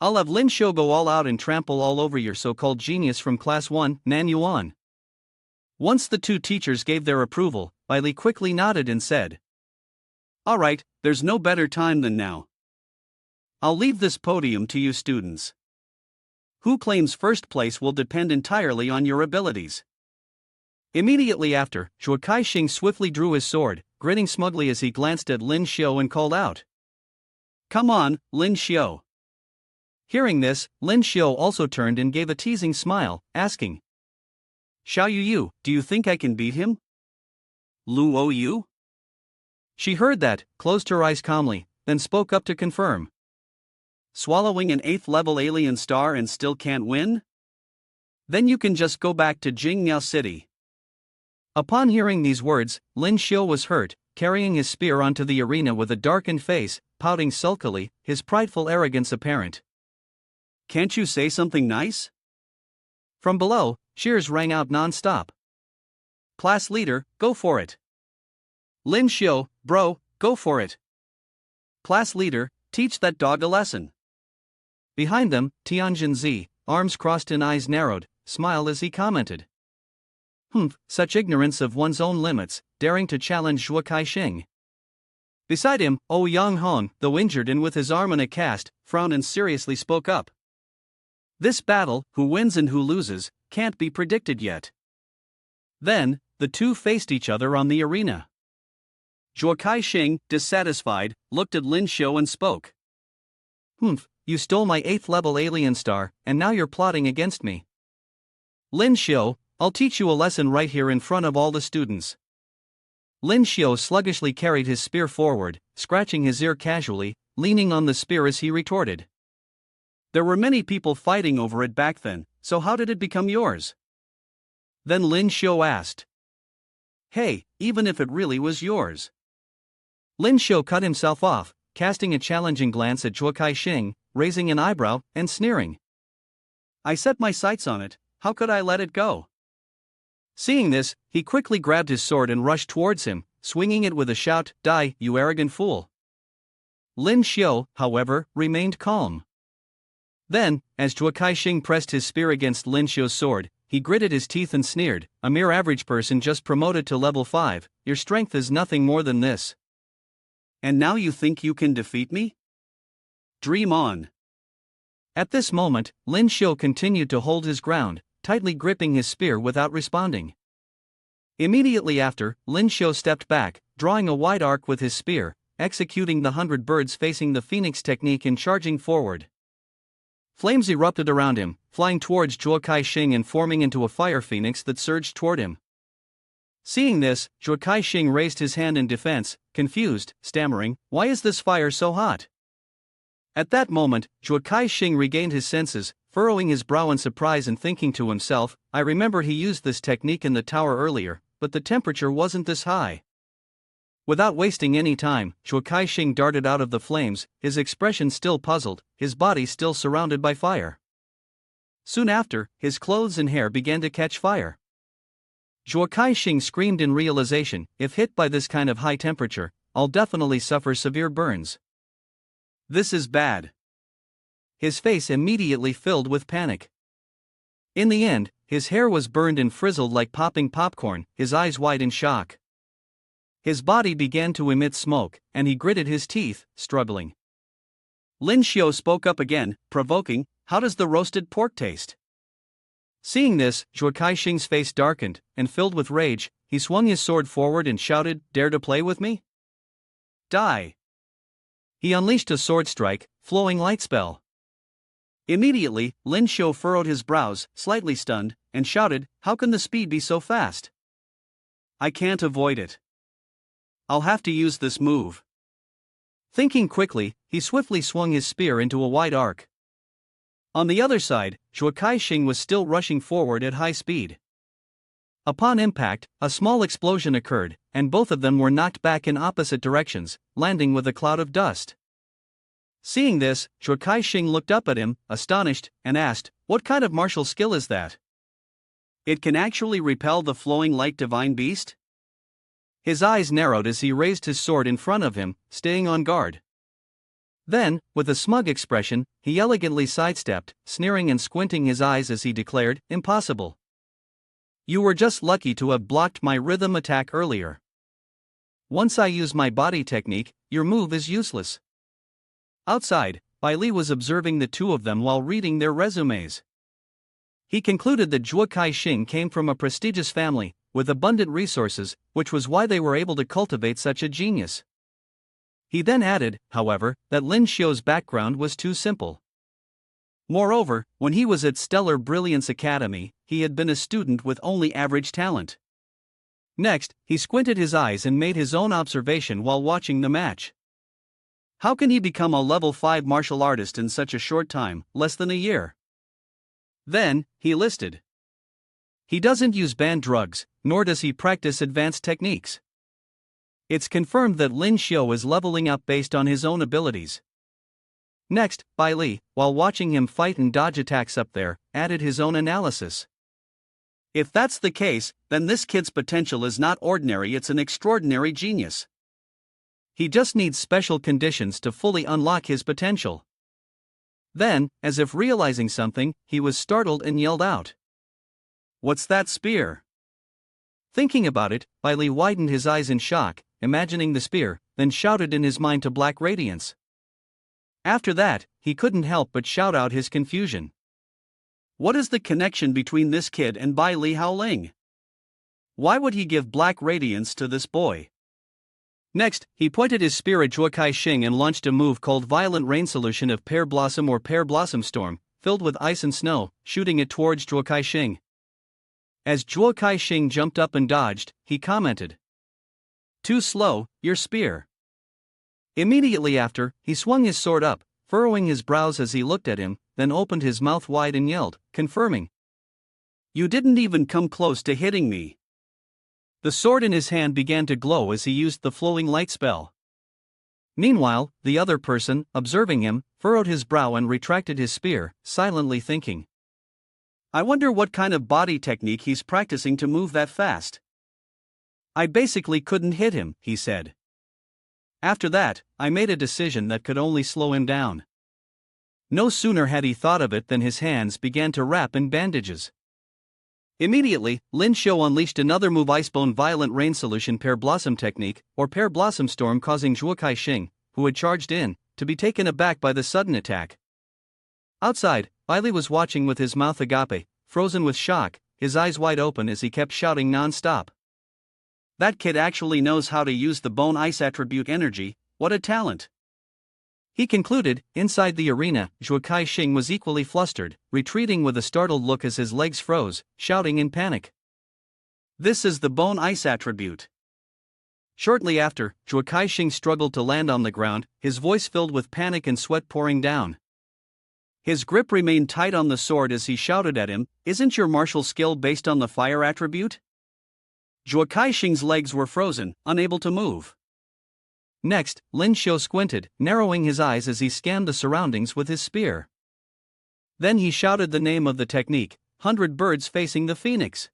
"I'll have Lyn Shio go all out and trample all over your so-called genius from class 1, Nan Yuan." Once the two teachers gave their approval, Li quickly nodded and said, "All right, there's no better time than now. I'll leave this podium to you students. Who claims first place will depend entirely on your abilities." Immediately after, Shing swiftly drew his sword, grinning smugly as he glanced at Lyn Shio and called out, "Come on, Lyn Shio." Hearing this, Lyn Shio also turned and gave a teasing smile, asking, "Xiao Yu, do you think I can beat him?" "Luo Yu?" She heard that, closed her eyes calmly, then spoke up to confirm. "Swallowing an 8th level alien star and still can't win? Then you can just go back to Jingmiao City." Upon hearing these words, Lyn Shio was hurt, carrying his spear onto the arena with a darkened face, pouting sulkily, his prideful arrogance apparent. "Can't you say something nice?" From below, cheers rang out non-stop. "Class leader, go for it." "Lyn Shio, bro, go for it." "Class leader, teach that dog a lesson." Behind them, Tianjin Z, arms crossed and eyes narrowed, smiled as he commented, such ignorance of one's own limits, daring to challenge Shing." Beside him, Yang Hong, though injured and with his arm in a cast, frowned and seriously spoke up. "This battle, who wins and who loses, can't be predicted yet." Then, the two faced each other on the arena. Shing, dissatisfied, looked at Lyn Shio and spoke. You stole my 8th level alien star, and now you're plotting against me. Lyn Shio, I'll teach you a lesson right here in front of all the students." Lyn Shio sluggishly carried his spear forward, scratching his ear casually, leaning on the spear as he retorted, "There were many people fighting over it back then, so how did it become yours?" Then Lyn Shio asked, "Hey, even if it really was yours?" Lyn Shio cut himself off, casting a challenging glance at Shing, raising an eyebrow, and sneering. "I set my sights on it, how could I let it go?" Seeing this, he quickly grabbed his sword and rushed towards him, swinging it with a shout, "Die, you arrogant fool!" Lyn Shio, however, remained calm. Then, as Shing pressed his spear against Lyn Shio's sword, he gritted his teeth and sneered, "A mere average person just promoted to level 5, your strength is nothing more than this. And now you think you can defeat me? Dream on." At this moment, Lyn Shio continued to hold his ground, tightly gripping his spear without responding. Immediately after, Lyn Shio stepped back, drawing a wide arc with his spear, executing the 100 birds facing the phoenix technique and charging forward. Flames erupted around him, flying towards Shing and forming into a fire phoenix that surged toward him. Seeing this, Shing raised his hand in defense, confused, stammering, "Why is this fire so hot?" At that moment, Shing regained his senses, furrowing his brow in surprise and thinking to himself, "I remember he used this technique in the tower earlier, but the temperature wasn't this high." Without wasting any time, Shing darted out of the flames, his expression still puzzled, his body still surrounded by fire. Soon after, his clothes and hair began to catch fire. Shing screamed in realization, "If hit by this kind of high temperature, I'll definitely suffer severe burns. This is bad." His face immediately filled with panic. In the end, his hair was burned and frizzled like popping popcorn, his eyes wide in shock. His body began to emit smoke, and he gritted his teeth, struggling. Lyn Shio spoke up again, provoking, "How does the roasted pork taste?" Seeing this, Zhuo Kaixing's face darkened, and filled with rage, he swung his sword forward and shouted, "Dare to play with me? Die!" He unleashed a sword strike, flowing light spell. Immediately, Lyn Shio furrowed his brows, slightly stunned, and shouted, "How can the speed be so fast? I can't avoid it. I'll have to use this move." Thinking quickly, he swiftly swung his spear into a wide arc. On the other side, Zhuo Kaixing was still rushing forward at high speed. Upon impact, a small explosion occurred, and both of them were knocked back in opposite directions, landing with a cloud of dust. Seeing this, Zhuo Kaixing looked up at him, astonished, and asked, "What kind of martial skill is that? It can actually repel the flowing light divine beast?" His eyes narrowed as he raised his sword in front of him, staying on guard. Then, with a smug expression, he elegantly sidestepped, sneering and squinting his eyes as he declared, "Impossible. You were just lucky to have blocked my rhythm attack earlier. Once I use my body technique, your move is useless." Outside, Bai Li was observing the two of them while reading their resumes. He concluded that Zhuo Kaixing came from a prestigious family, with abundant resources, which was why they were able to cultivate such a genius. He then added, however, that Lyn Shio's background was too simple. Moreover, when he was at Stellar Brilliance Academy, he had been a student with only average talent. Next, he squinted his eyes and made his own observation while watching the match. How can he become a level 5 martial artist in such a short time, less than a year? Then, he listed. He doesn't use banned drugs, nor does he practice advanced techniques. It's confirmed that Lyn Shio is leveling up based on his own abilities. Next, Bai Li, while watching him fight and dodge attacks up there, added his own analysis. If that's the case, then this kid's potential is not ordinary, it's an extraordinary genius. He just needs special conditions to fully unlock his potential. Then, as if realizing something, he was startled and yelled out, "What's that spear?" Thinking about it, Bai Li widened his eyes in shock, imagining the spear, then shouted in his mind to Black Radiance. After that, he couldn't help but shout out his confusion. What is the connection between this kid and Bai Li Haoling? Why would he give Black Radiance to this boy? Next, he pointed his spear at Zhuo Kaixing and launched a move called Violent Rain Solution of Pear Blossom or Pear Blossom Storm, filled with ice and snow, shooting it towards Zhuo Kaixing. As Zhuo Kaixing jumped up and dodged, he commented, "Too slow, your spear." Immediately after, he swung his sword up, furrowing his brows as he looked at him, then opened his mouth wide and yelled, confirming, "You didn't even come close to hitting me." The sword in his hand began to glow as he used the flowing light spell. Meanwhile, the other person, observing him, furrowed his brow and retracted his spear, silently thinking, "I wonder what kind of body technique he's practicing to move that fast. I basically couldn't hit him," he said. "After that, I made a decision that could only slow him down." No sooner had he thought of it than his hands began to wrap in bandages. Immediately, Lyn Shio unleashed another move, Icebone Violent Rain Solution Pear Blossom Technique, or Pear Blossom Storm, causing Zhuo Kaixing, who had charged in, to be taken aback by the sudden attack. Outside, Bai Li was watching with his mouth agape, frozen with shock, his eyes wide open as he kept shouting non-stop. That kid actually knows how to use the bone ice attribute energy, what a talent. He concluded. Inside the arena, Zhuo Kaixing was equally flustered, retreating with a startled look as his legs froze, shouting in panic, "This is the bone ice attribute." Shortly after, Zhuo Kaixing struggled to land on the ground, his voice filled with panic and sweat pouring down. His grip remained tight on the sword as he shouted at him, "Isn't your martial skill based on the fire attribute?" Zhuo Kaixing's legs were frozen, unable to move. Next, Lyn Shio squinted, narrowing his eyes as he scanned the surroundings with his spear. Then he shouted the name of the technique, 100 Birds Facing the Phoenix.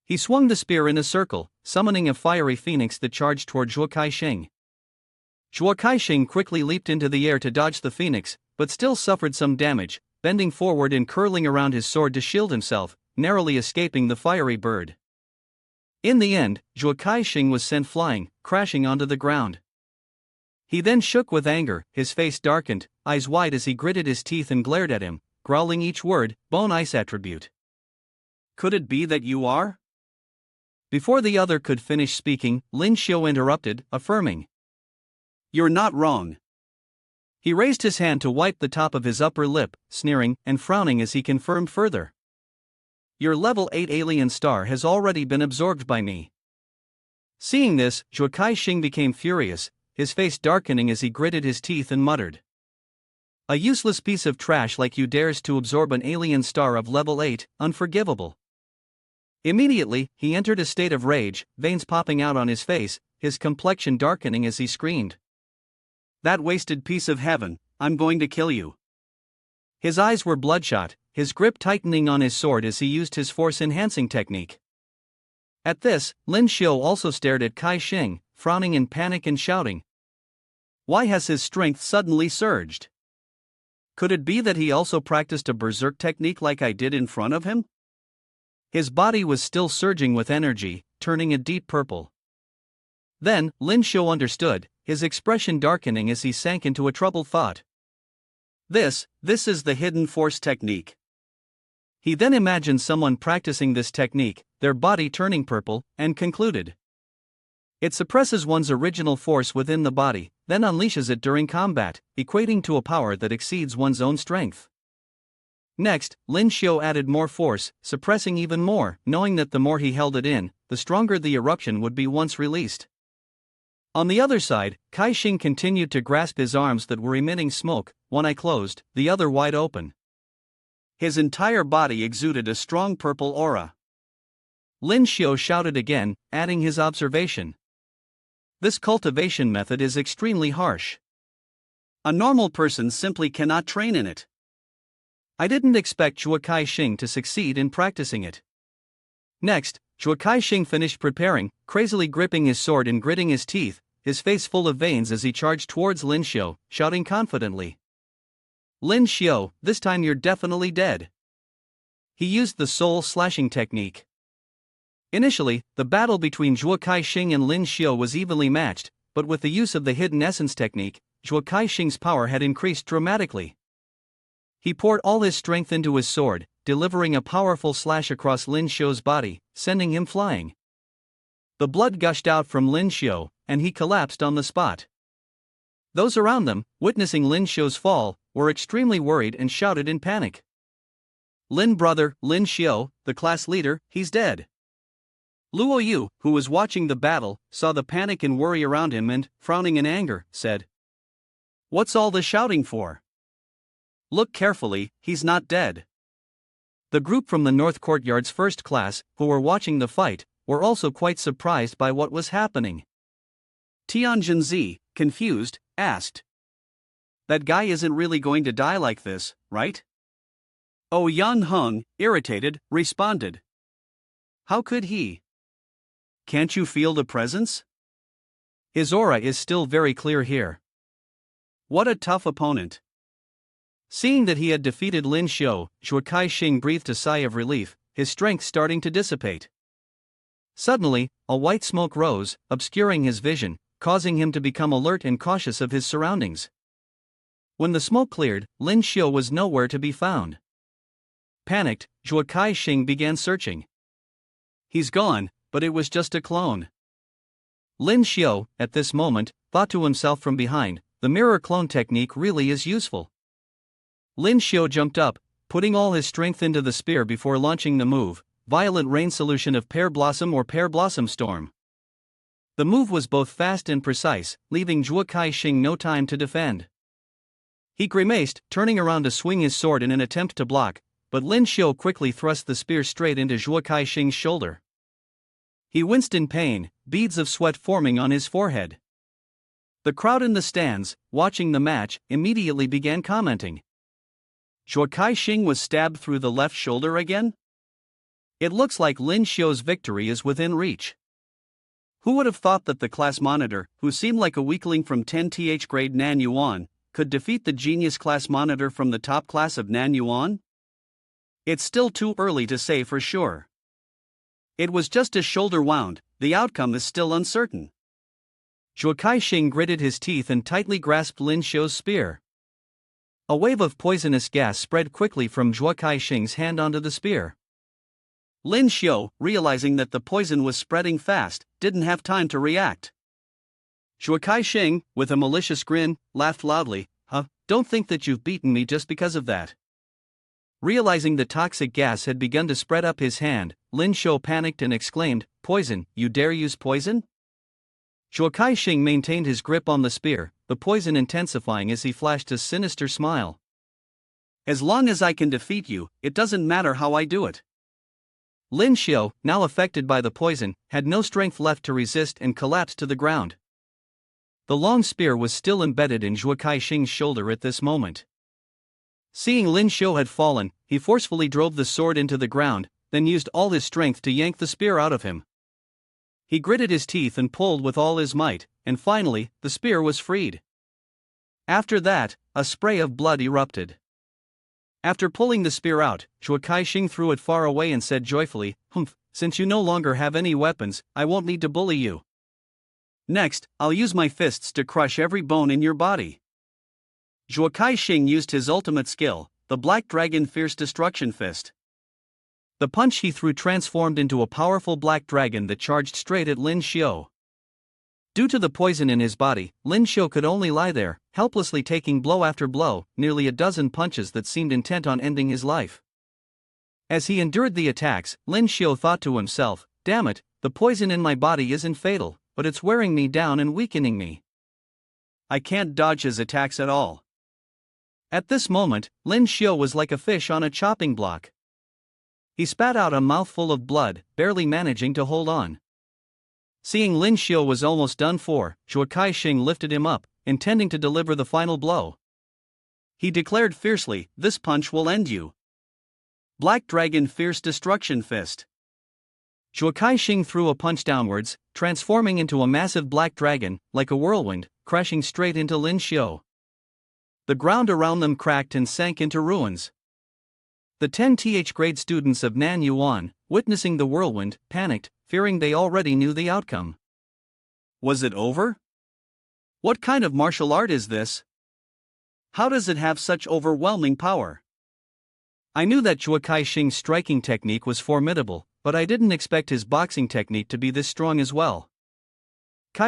He swung the spear in a circle, summoning a fiery phoenix that charged toward Zhuo Kaixing. Zhuo Kaixing quickly leaped into the air to dodge the phoenix, but still suffered some damage, bending forward and curling around his sword to shield himself, narrowly escaping the fiery bird. In the end, Zhuo Kaixing was sent flying, crashing onto the ground. He then shook with anger, his face darkened, eyes wide as he gritted his teeth and glared at him, growling each word, "Bone ice attribute." Could it be that you are? Before the other could finish speaking, Lyn Shio interrupted, affirming. You're not wrong. He raised his hand to wipe the top of his upper lip, sneering and frowning as he confirmed further. Your level 8 alien star has already been absorbed by me. Seeing this, Shing became furious, his face darkening as he gritted his teeth and muttered. A useless piece of trash like you dares to absorb an alien star of level 8, unforgivable. Immediately, he entered a state of rage, veins popping out on his face, his complexion darkening as he screamed. That wasted piece of heaven, I'm going to kill you. His eyes were bloodshot, his grip tightening on his sword as he used his force-enhancing technique. At this, Lyn Shio also stared at Shing, frowning in panic and shouting. Why has his strength suddenly surged? Could it be that he also practiced a berserk technique like I did in front of him? His body was still surging with energy, turning a deep purple. Then, Lyn Shio understood, his expression darkening as he sank into a troubled thought. This is the hidden force technique. He then imagined someone practicing this technique, their body turning purple, and concluded. It suppresses one's original force within the body, then unleashes it during combat, equating to a power that exceeds one's own strength. Next, Lyn Shio added more force, suppressing even more, knowing that the more he held it in, the stronger the eruption would be once released. On the other side, Shing continued to grasp his arms that were emitting smoke, one eye closed, the other wide open. His entire body exuded a strong purple aura. Lyn Shio shouted again, adding his observation. This cultivation method is extremely harsh. A normal person simply cannot train in it. I didn't expect Shing to succeed in practicing it. Next, Shing finished preparing, crazily gripping his sword and gritting his teeth, his face full of veins as he charged towards Lyn Shio, shouting confidently. Lyn Shio, this time you're definitely dead. He used the soul-slashing technique. Initially, the battle between Shing and Lyn Shio was evenly matched, but with the use of the hidden essence technique, Shing's power had increased dramatically. He poured all his strength into his sword, delivering a powerful slash across Lyn Shio's body, sending him flying. The blood gushed out from Lyn Shio, and he collapsed on the spot. Those around them, witnessing Lyn Shio's fall, were extremely worried and shouted in panic. Lyn Shio, the class leader, he's dead. Luo Yu, who was watching the battle, saw the panic and worry around him and, frowning in anger, said, What's all the shouting for? Look carefully, he's not dead. The group from the North Courtyard's first class, who were watching the fight, were also quite surprised by what was happening. Tianjinzi, confused, asked. That guy isn't really going to die like this, right? Oh Yan Heng, irritated, responded. How could he? Can't you feel the presence? His aura is still very clear here. What a tough opponent. Seeing that he had defeated Lyn Shio, Shing breathed a sigh of relief, his strength starting to dissipate. Suddenly, a white smoke rose, obscuring his vision, causing him to become alert and cautious of his surroundings. When the smoke cleared, Lyn Shio was nowhere to be found. Panicked, Shing began searching. He's gone, but it was just a clone. Lyn Shio, at this moment, thought to himself from behind, the mirror clone technique really is useful. Lyn Shio jumped up, putting all his strength into the spear before launching the move, Violent Rain Solution of Pear Blossom or Pear Blossom Storm. The move was both fast and precise, leaving Shing no time to defend. He grimaced, turning around to swing his sword in an attempt to block, but Lyn Shio quickly thrust the spear straight into Shing's shoulder. He winced in pain, beads of sweat forming on his forehead. The crowd in the stands, watching the match, immediately began commenting. Shing was stabbed through the left shoulder again? It looks like Lyn Shio's victory is within reach. Who would have thought that the class monitor, who seemed like a weakling from 10th grade Nan Yuan, could defeat the genius class monitor from the top class of Nan Yuan? It's still too early to say for sure. It was just a shoulder wound, the outcome is still uncertain. Shing gritted his teeth and tightly grasped Lyn Shio's spear. A wave of poisonous gas spread quickly from Shing's hand onto the spear. Lyn Shio, realizing that the poison was spreading fast, didn't have time to react. Shing, with a malicious grin, laughed loudly. Don't think that you've beaten me just because of that. Realizing the toxic gas had begun to spread up his hand, Lyn Shio panicked and exclaimed, "Poison, you dare use poison?" Shing maintained his grip on the spear, the poison intensifying as he flashed a sinister smile. "As long as I can defeat you, it doesn't matter how I do it." Lyn Shio, now affected by the poison, had no strength left to resist and collapsed to the ground. The long spear was still embedded in Shing's shoulder at this moment. Seeing Lyn Shio had fallen, he forcefully drove the sword into the ground, then used all his strength to yank the spear out of him. He gritted his teeth and pulled with all his might, and finally, the spear was freed. After that, a spray of blood erupted. After pulling the spear out, Shing threw it far away and said joyfully, "Since you no longer have any weapons, I won't need to bully you. Next, I'll use my fists to crush every bone in your body." Shing used his ultimate skill, the Black Dragon Fierce Destruction Fist. The punch he threw transformed into a powerful black dragon that charged straight at Lyn Shio. Due to the poison in his body, Lyn Shio could only lie there, helplessly taking blow after blow, nearly a dozen punches that seemed intent on ending his life. As he endured the attacks, Lyn Shio thought to himself, "Damn it, the poison in my body isn't fatal, but it's wearing me down and weakening me. I can't dodge his attacks at all." At this moment, Lyn Shio was like a fish on a chopping block. He spat out a mouthful of blood, barely managing to hold on. Seeing Lyn Shio was almost done for, Shing lifted him up, intending to deliver the final blow. He declared fiercely, "This punch will end you." Black Dragon Fierce Destruction Fist. Shing threw a punch downwards, transforming into a massive black dragon, like a whirlwind, crashing straight into Lyn Shio. The ground around them cracked and sank into ruins. The 10th grade students of Nan Yuan, witnessing the whirlwind, panicked, fearing they already knew the outcome. Was it over? What kind of martial art is this? How does it have such overwhelming power? I knew that Shing's striking technique was formidable, but I didn't expect his boxing technique to be this strong as well.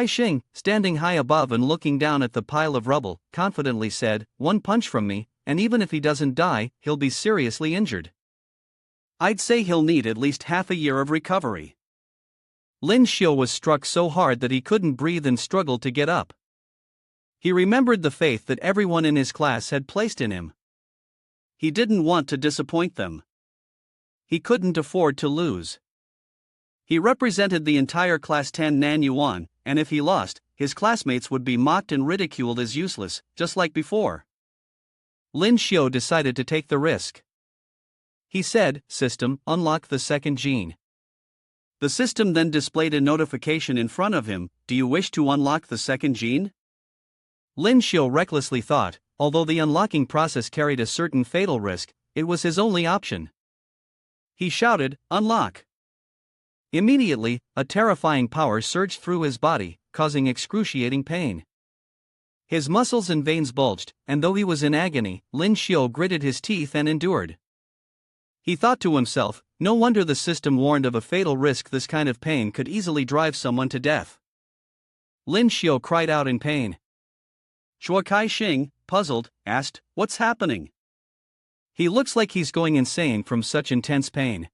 Shing, standing high above and looking down at the pile of rubble, confidently said, "One punch from me, and even if he doesn't die, he'll be seriously injured. I'd say he'll need at least half a year of recovery." Lyn Shio was struck so hard that he couldn't breathe and struggled to get up. He remembered the faith that everyone in his class had placed in him. He didn't want to disappoint them. He couldn't afford to lose. He represented the entire Class 10 Nan Yuan, and if he lost, his classmates would be mocked and ridiculed as useless, just like before. Lyn Shio decided to take the risk. He said, "System, unlock the second gene." The system then displayed a notification in front of him, "Do you wish to unlock the second gene?" Lyn Shio recklessly thought, although the unlocking process carried a certain fatal risk, it was his only option. He shouted, "Unlock!" Immediately, a terrifying power surged through his body, causing excruciating pain. His muscles and veins bulged, and though he was in agony, Lyn Shio gritted his teeth and endured. He thought to himself, no wonder the system warned of a fatal risk. This kind of pain could easily drive someone to death. Lyn Shio cried out in pain. Shing, puzzled, asked, "What's happening? He looks like he's going insane from such intense pain.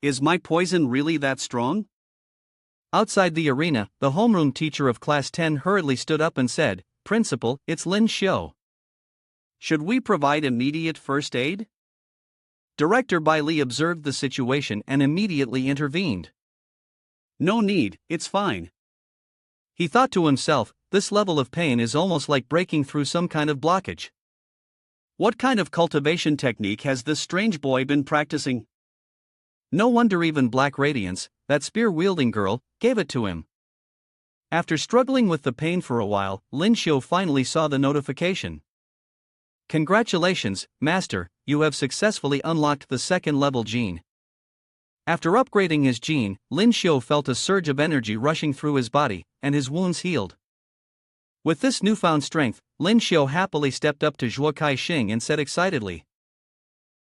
Is my poison really that strong?" Outside the arena, the homeroom teacher of Class 10 hurriedly stood up and said, "Principal, it's Lyn Shio. Should we provide immediate first aid?" Director Bai Li observed the situation and immediately intervened. "No need, it's fine." He thought to himself, this level of pain is almost like breaking through some kind of blockage. What kind of cultivation technique has this strange boy been practicing? No wonder even Black Radiance, that spear-wielding girl, gave it to him. After struggling with the pain for a while, Lyn Shio finally saw the notification. "Congratulations, Master, you have successfully unlocked the second-level gene." After upgrading his gene, Lyn Shio felt a surge of energy rushing through his body, and his wounds healed. With this newfound strength, Lyn Shio happily stepped up to Shing and said excitedly,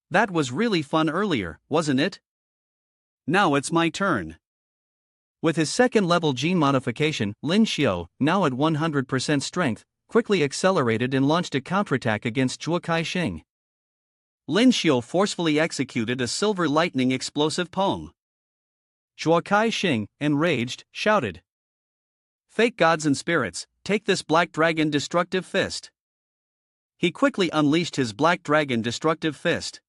"That was really fun earlier, wasn't it? Now it's my turn. With his second-level gene modification, Lyn Shio, now at 100% strength, quickly accelerated and launched a counterattack against Shing. Lyn Shio forcefully executed a silver lightning explosive poem. Shing, enraged, shouted, "Fake gods and spirits, take this black dragon destructive fist." He quickly unleashed his black dragon destructive fist.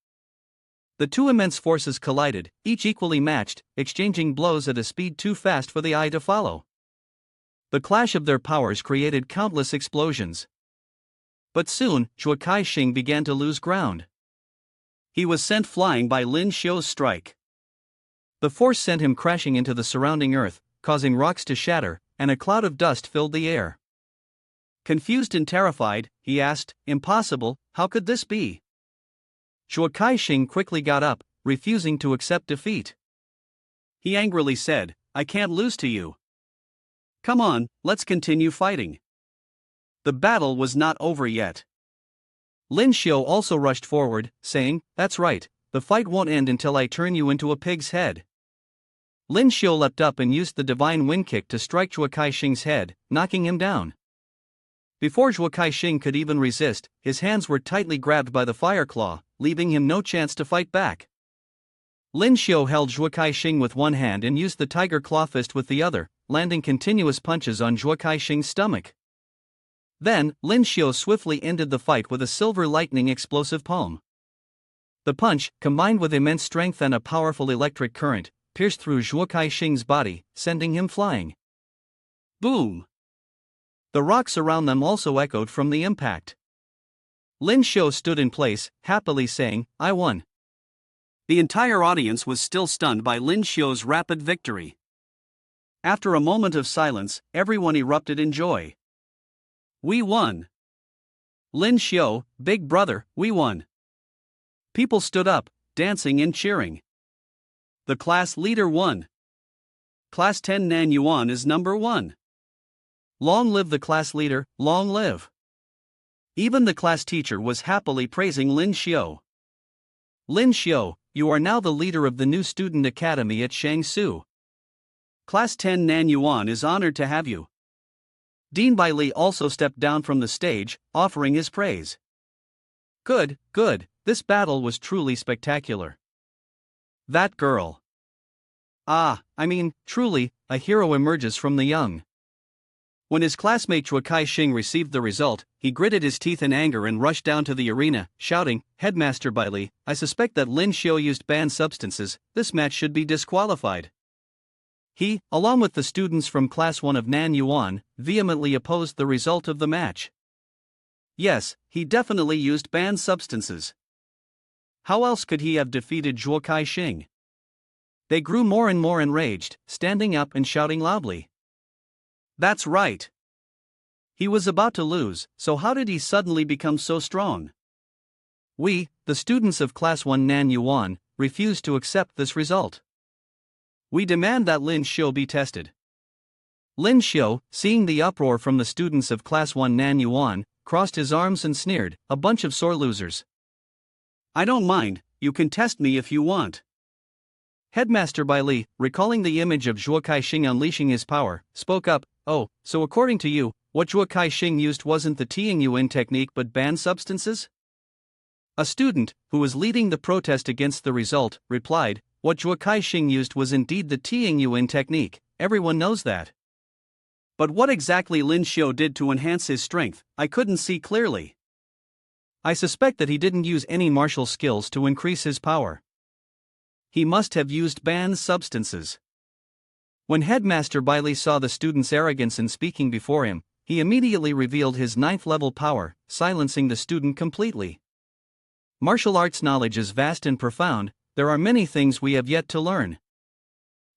The two immense forces collided, each equally matched, exchanging blows at a speed too fast for the eye to follow. The clash of their powers created countless explosions. But soon, Shing began to lose ground. He was sent flying by Lyn Shio's strike. The force sent him crashing into the surrounding earth, causing rocks to shatter, and a cloud of dust filled the air. Confused and terrified, he asked, "Impossible, how could this be?" Shing quickly got up, refusing to accept defeat. He angrily said, "I can't lose to you. Come on, let's continue fighting." The battle was not over yet. Lyn Shio also rushed forward, saying, "That's right, the fight won't end until I turn you into a pig's head." Lyn Shio leapt up and used the divine wind kick to strike Shing's head, knocking him down. Before Shing could even resist, his hands were tightly grabbed by the fire claw, leaving him no chance to fight back. Lyn Shio held Shing with one hand and used the tiger claw fist with the other, landing continuous punches on Shing's stomach. Then, Lyn Shio swiftly ended the fight with a silver lightning explosive poem. The punch, combined with immense strength and a powerful electric current, pierced through Shing's body, sending him flying. Boom! The rocks around them also echoed from the impact. Lyn Shio stood in place, happily saying, "I won." The entire audience was still stunned by Lyn Shio's rapid victory. After a moment of silence, everyone erupted in joy. "We won! Lyn Shio, big brother, we won!" People stood up, dancing and cheering. The class leader won. Class 10 Nan Yuan is number 1. Long live the class leader, long live! Even the class teacher was happily praising Lyn Shio. "Lyn Shio, you are now the leader of the new student academy at Shangsu. Class 10 Nan Yuan is honored to have you." Dean Bai Li also stepped down from the stage, offering his praise. Good, this battle was truly spectacular. That girl. Truly, a hero emerges from the young. When his classmate Shing received the result, he gritted his teeth in anger and rushed down to the arena, shouting, "Headmaster Bai Li, I suspect that Lyn Shio used banned substances, this match should be disqualified." He, along with the students from Class 1 of Nan Yuan, vehemently opposed the result of the match. Yes, he definitely used banned substances. How else could he have defeated Shing? They grew more and more enraged, standing up and shouting loudly. That's right. He was about to lose, so how did he suddenly become so strong? We, the students of Class 1 Nan Yuan, refuse to accept this result. We demand that Lyn Shio be tested. Lyn Shio, seeing the uproar from the students of Class 1 Nan Yuan, crossed his arms and sneered, "A bunch of sore losers. I don't mind, you can test me if you want." Headmaster Bai Li, recalling the image of Shing unleashing his power, spoke up, "Oh, so according to you, what Shing used wasn't the Tingyuan technique but banned substances?" A student, who was leading the protest against the result, replied, "What Shing used was indeed the Tingyuan technique, everyone knows that. But what exactly Lyn Shio did to enhance his strength, I couldn't see clearly. I suspect that he didn't use any martial skills to increase his power. He must have used banned substances." When Headmaster Bai Li saw the student's arrogance in speaking before him, he immediately revealed his 9th level power, silencing the student completely. Martial arts knowledge is vast and profound, there are many things we have yet to learn.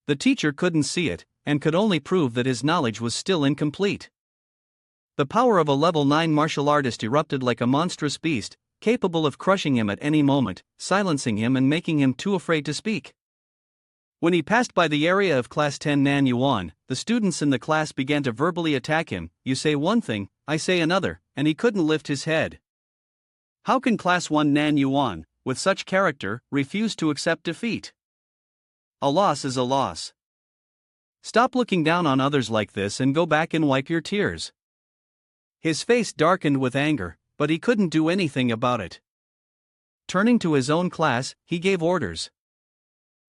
The teacher couldn't see it, and could only prove that his knowledge was still incomplete. The power of a level 9 martial artist erupted like a monstrous beast, capable of crushing him at any moment, silencing him and making him too afraid to speak. When he passed by the area of Class 10 Nan Yuan, the students in the class began to verbally attack him. "You say one thing, I say another," and he couldn't lift his head. How can Class 1 Nan Yuan, with such character, refuse to accept defeat? a loss is a loss. Stop looking down on others like this and go back and wipe your tears. His face darkened with anger, but he couldn't do anything about it. Turning to his own class, he gave orders.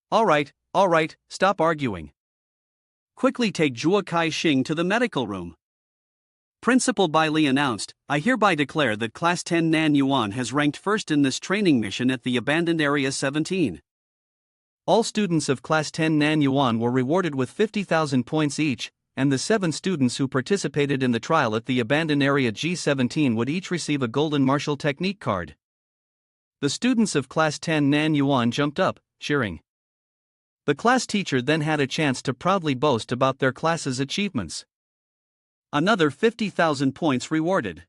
All right, stop arguing. Quickly take Zhuo Kai Shing to the medical room. Principal Bai Li announced, I hereby declare that Class 10 Nan Yuan has ranked first in this training mission at the Abandoned Area 17. All students of Class 10 Nan Yuan were rewarded with 50,000 points each, and the 7 students who participated in the trial at the Abandoned Area G17 would each receive a Golden Martial Technique card. The students of Class 10 Nan Yuan jumped up, cheering. The class teacher then had a chance to proudly boast about their class's achievements. Another 50,000 points rewarded.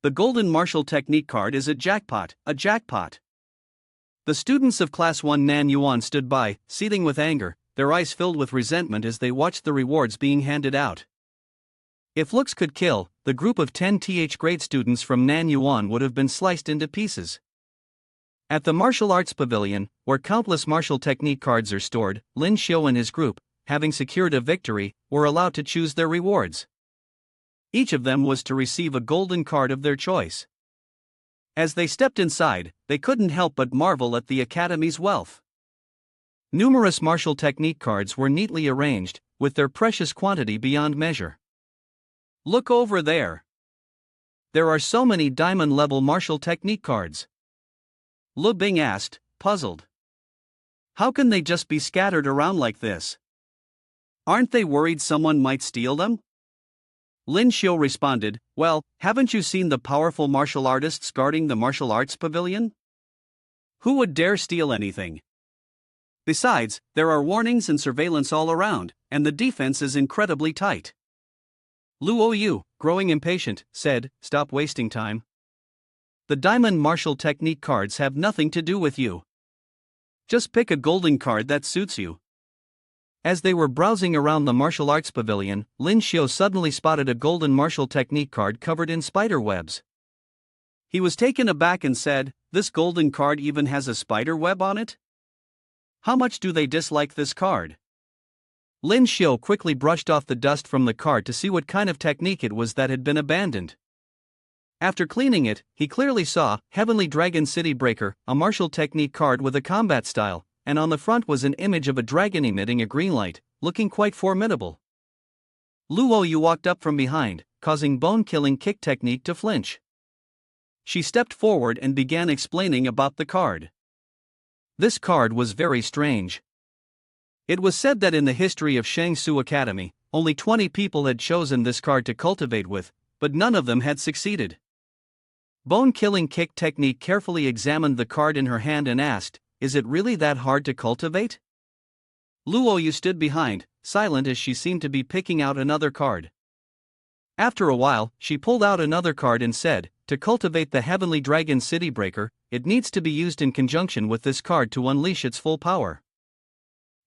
The Golden Martial Technique card is a jackpot, a jackpot. The students of Class 1 Nan Yuan stood by, seething with anger, their eyes filled with resentment as they watched the rewards being handed out. If looks could kill, the group of 10th grade students from Nan Yuan would have been sliced into pieces. At the Martial Arts Pavilion, where countless martial technique cards are stored, Lyn Shio and his group, having secured a victory, were allowed to choose their rewards. Each of them was to receive a golden card of their choice. As they stepped inside, they couldn't help but marvel at the Academy's wealth. Numerous martial technique cards were neatly arranged, with their precious quantity beyond measure. Look over there. There are so many diamond-level martial technique cards. Lu Bing asked, puzzled. How can they just be scattered around like this? Aren't they worried someone might steal them? Lyn Shio responded, well, haven't you seen the powerful martial artists guarding the martial arts pavilion? Who would dare steal anything? Besides, there are warnings and surveillance all around, and the defense is incredibly tight. Luo Yu, growing impatient, said, stop wasting time. The diamond martial technique cards have nothing to do with you. Just pick a golden card that suits you. As they were browsing around the martial arts pavilion, Lyn Shio suddenly spotted a golden martial technique card covered in spider webs. He was taken aback and said, this golden card even has a spider web on it? How much do they dislike this card? Lyn Shio quickly brushed off the dust from the card to see what kind of technique it was that had been abandoned. After cleaning it, he clearly saw Heavenly Dragon City Breaker, a martial technique card with a combat style, and on the front was an image of a dragon emitting a green light, looking quite formidable. Luo Yu walked up from behind, causing bone-killing kick technique to flinch. She stepped forward and began explaining about the card. This card was very strange. It was said that in the history of Shangsu Academy, only 20 people had chosen this card to cultivate with, but none of them had succeeded. Bone-killing kick technique carefully examined the card in her hand and asked, is it really that hard to cultivate? Luo Yu stood behind, silent as she seemed to be picking out another card. After a while, she pulled out another card and said, to cultivate the Heavenly Dragon City Breaker, it needs to be used in conjunction with this card to unleash its full power.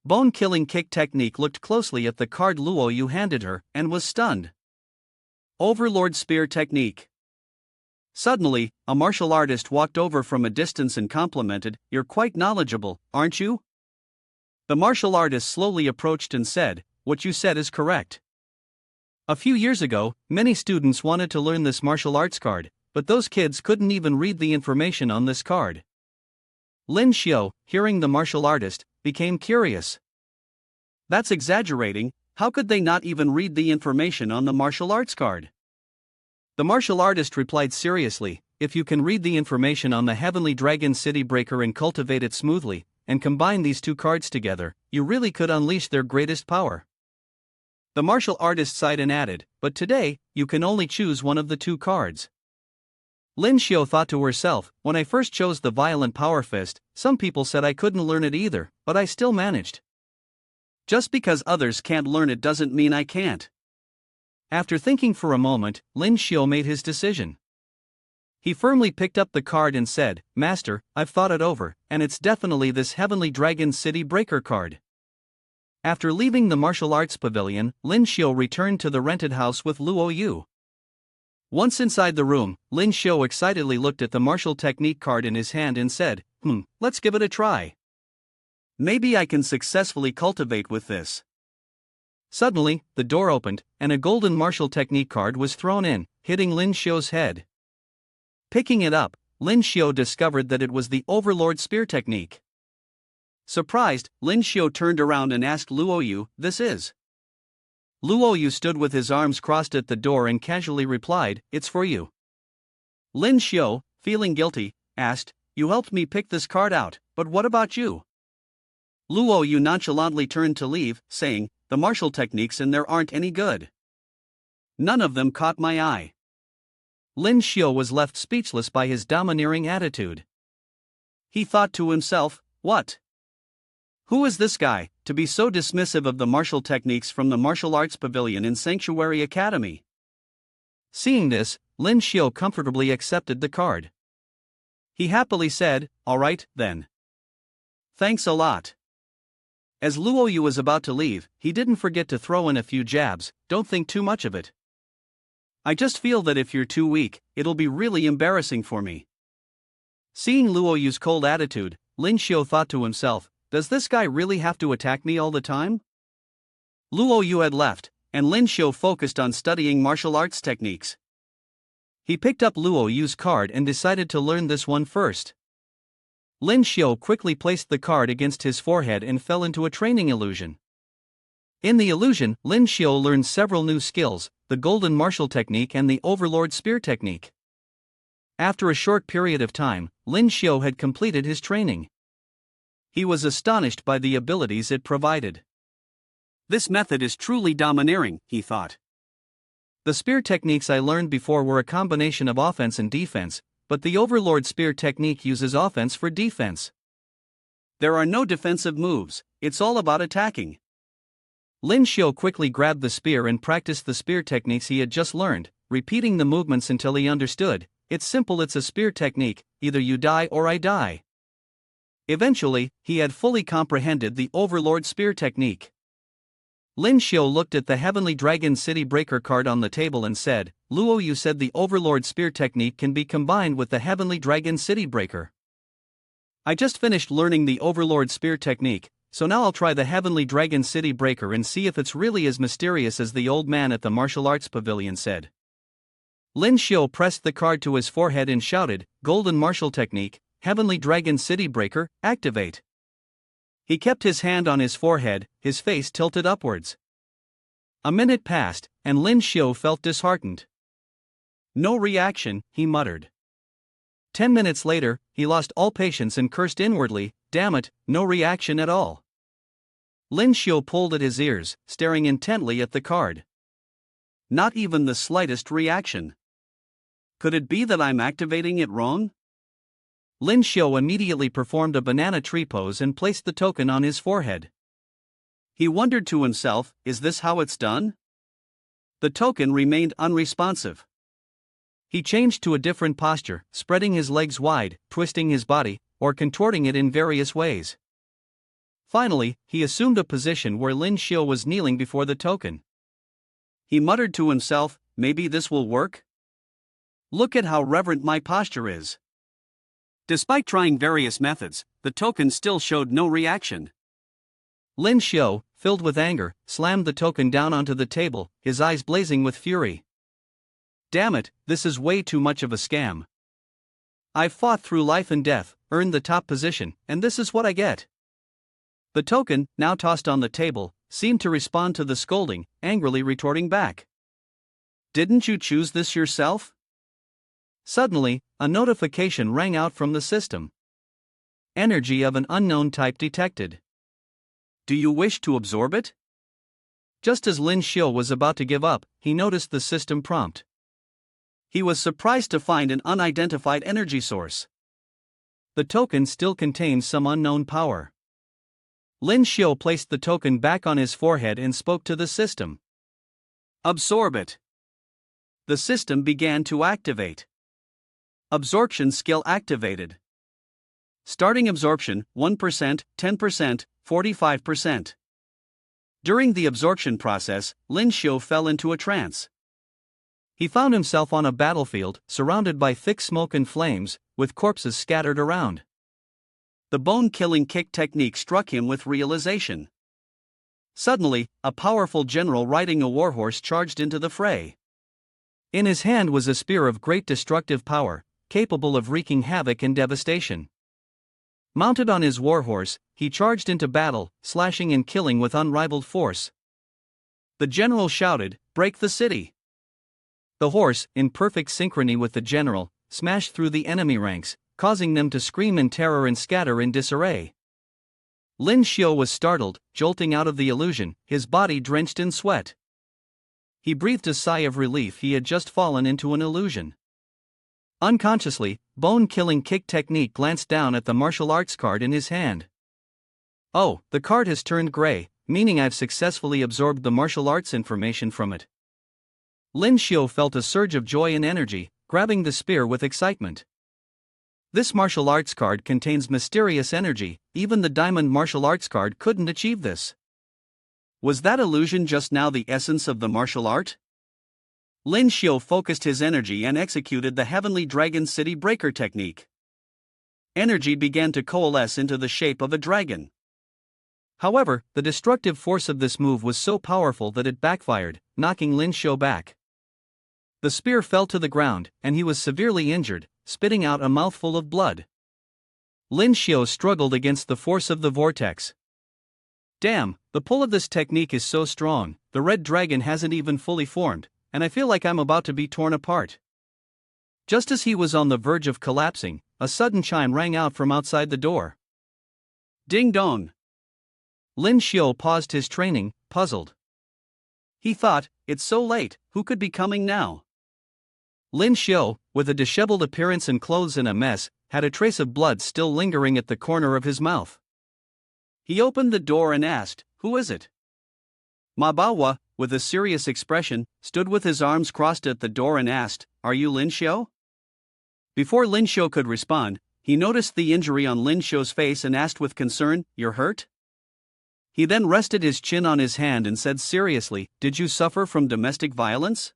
Bone-killing kick technique looked closely at the card Luo Yu handed her, and was stunned. Overlord Spear Technique. Suddenly, a martial artist walked over from a distance and complimented, you're quite knowledgeable, aren't you? The martial artist slowly approached and said, what you said is correct. A few years ago, many students wanted to learn this martial arts card, but those kids couldn't even read the information on this card. Lyn Shio, hearing the martial artist, became curious. That's exaggerating, how could they not even read the information on the martial arts card? The martial artist replied seriously, if you can read the information on the Heavenly Dragon City Breaker and cultivate it smoothly, and combine these two cards together, you really could unleash their greatest power. The martial artist sighed and added, but today, you can only choose one of the two cards. Lyn Shio thought to herself, when I first chose the Violent Power Fist, some people said I couldn't learn it either, but I still managed. Just because others can't learn it doesn't mean I can't. After thinking for a moment, Lyn Shio made his decision. He firmly picked up the card and said, Master, I've thought it over, and it's definitely this Heavenly Dragon City Breaker card. After leaving the martial arts pavilion, Lyn Shio returned to the rented house with Luo Yu. Once inside the room, Lyn Shio excitedly looked at the martial technique card in his hand and said, let's give it a try. Maybe I can successfully cultivate with this. Suddenly, the door opened, and a golden martial technique card was thrown in, hitting Lyn Shio's head. Picking it up, Lyn Shio discovered that it was the Overlord Spear technique. Surprised, Lyn Shio turned around and asked Luoyu, "This is?" Luoyu stood with his arms crossed at the door and casually replied, "It's for you." Lyn Shio, feeling guilty, asked, "You helped me pick this card out, but what about you?" Luoyu nonchalantly turned to leave, saying, "The martial techniques in there aren't any good. None of them caught my eye." Lyn Shio was left speechless by his domineering attitude. He thought to himself, "What? Who is this guy, to be so dismissive of the martial techniques from the martial arts pavilion in Sanctuary Academy?" Seeing this, Lyn Shio comfortably accepted the card. He happily said, "All right, then. Thanks a lot." As Luoyu was about to leave, he didn't forget to throw in a few jabs. "Don't think too much of it. I just feel that if you're too weak, it'll be really embarrassing for me." Seeing Luoyu's cold attitude, Lyn Shio thought to himself, "Does this guy really have to attack me all the time?" Luoyu had left, and Lyn Shio focused on studying martial arts techniques. He picked up Luoyu's card and decided to learn this one first. Lyn Shio quickly placed the card against his forehead and fell into a training illusion. In the illusion, Lyn Shio learned several new skills, the Golden Martial Technique and the Overlord Spear Technique. After a short period of time, Lyn Shio had completed his training. He was astonished by the abilities it provided. "This method is truly domineering," he thought. "The spear techniques I learned before were a combination of offense and defense, but the Overlord Spear technique uses offense for defense. There are no defensive moves, it's all about attacking." Lyn Shio quickly grabbed the spear and practiced the spear techniques he had just learned, repeating the movements until he understood. "It's simple, it's a spear technique, either you die or I die." Eventually, he had fully comprehended the Overlord Spear technique. Lyn Shio looked at the Heavenly Dragon City Breaker card on the table and said, "Luoyu said the Overlord Spear technique can be combined with the Heavenly Dragon City Breaker. I just finished learning the Overlord Spear technique, so now I'll try the Heavenly Dragon City Breaker and see if it's really as mysterious as the old man at the martial arts pavilion said." Lyn Shio pressed the card to his forehead and shouted, "Golden Martial Technique, Heavenly Dragon City Breaker, activate." He kept his hand on his forehead, his face tilted upwards. A minute passed, and Lyn Shio felt disheartened. "No reaction," he muttered. 10 minutes later, he lost all patience and cursed inwardly, "Damn it, no reaction at all." Lyn Shio pulled at his ears, staring intently at the card. Not even the slightest reaction. Could it be that I'm activating it wrong? Lyn Shio immediately performed a banana tree pose and placed the token on his forehead. He wondered to himself, is this how it's done? The token remained unresponsive. He changed to a different posture, spreading his legs wide, twisting his body, or contorting it in various ways. Finally, he assumed a position where Lyn Shio was kneeling before the token. He muttered to himself, "Maybe this will work? Look at how reverent my posture is." Despite trying various methods, the token still showed no reaction. Lyn Shio, filled with anger, slammed the token down onto the table, his eyes blazing with fury. "Damn it, this is way too much of a scam. I've fought through life and death, earned the top position, and this is what I get." The token, now tossed on the table, seemed to respond to the scolding, angrily retorting back. "Didn't you choose this yourself?" Suddenly, a notification rang out from the system. Energy of an unknown type detected. Do you wish to absorb it? Just as Lyn Shio was about to give up, he noticed the system prompt. He was surprised to find an unidentified energy source. The token still contains some unknown power. Lyn Shio placed the token back on his forehead and spoke to the system. "Absorb it." The system began to activate. Absorption skill activated. Starting absorption, 1%, 10%, 45%. During the absorption process, Lyn Shio fell into a trance. He found himself on a battlefield, surrounded by thick smoke and flames, with corpses scattered around. The bone-killing kick technique struck him with realization. Suddenly, a powerful general riding a warhorse charged into the fray. In his hand was a spear of great destructive power, capable of wreaking havoc and devastation. Mounted on his warhorse, he charged into battle, slashing and killing with unrivaled force. The general shouted, "Break the city!" The horse, in perfect synchrony with the general, smashed through the enemy ranks, causing them to scream in terror and scatter in disarray. Lyn Shio was startled, jolting out of the illusion, his body drenched in sweat. He breathed a sigh of relief. He had just fallen into an illusion. Unconsciously, bone-killing kick technique glanced down at the martial arts card in his hand. Oh, the card has turned gray, meaning I've successfully absorbed the martial arts information from it. Lyn Shio felt a surge of joy and energy, grabbing the spear with excitement. This martial arts card contains mysterious energy, even the diamond martial arts card couldn't achieve this. Was that illusion just now the essence of the martial art? Lyn Shio focused his energy and executed the Heavenly Dragon City Breaker technique. Energy began to coalesce into the shape of a dragon. However, the destructive force of this move was so powerful that it backfired, knocking Lyn Shio back. The spear fell to the ground, and he was severely injured, spitting out a mouthful of blood. Lyn Shio struggled against the force of the vortex. Damn, the pull of this technique is so strong, the red dragon hasn't even fully formed, and I feel like I'm about to be torn apart. Just as he was on the verge of collapsing, a sudden chime rang out from outside the door. Ding dong! Lyn Shio paused his training, puzzled. He thought, it's so late, who could be coming now? Lyn Shio, with a disheveled appearance and clothes in a mess, had a trace of blood still lingering at the corner of his mouth. He opened the door and asked, "Who is it?" Manhwa, with a serious expression, stood with his arms crossed at the door and asked, "Are you Lyn Shio?" Before Lyn Shio could respond, he noticed the injury on Lyn Shio's face and asked with concern, "You're hurt?" He then rested his chin on his hand and said seriously, "Did you suffer from domestic violence?"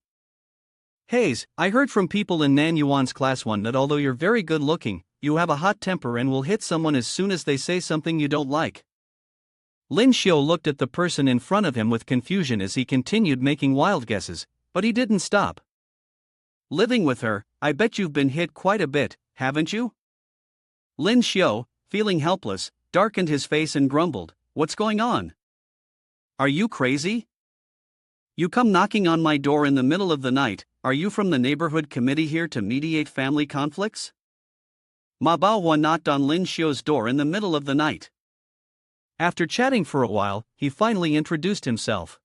"Hayes, I heard from people in Nan Yuan's class 1 that although you're very good looking, you have a hot temper and will hit someone as soon as they say something you don't like." Lyn Shio looked at the person in front of him with confusion as he continued making wild guesses, but he didn't stop. "Living with her, I bet you've been hit quite a bit, haven't you?" Lyn Shio, feeling helpless, darkened his face and grumbled, "What's going on? Are you crazy? You come knocking on my door in the middle of the night, are you from the neighborhood committee here to mediate family conflicts?" Manhwa knocked on Lyn Shio's door in the middle of the night. After chatting for a while, he finally introduced himself.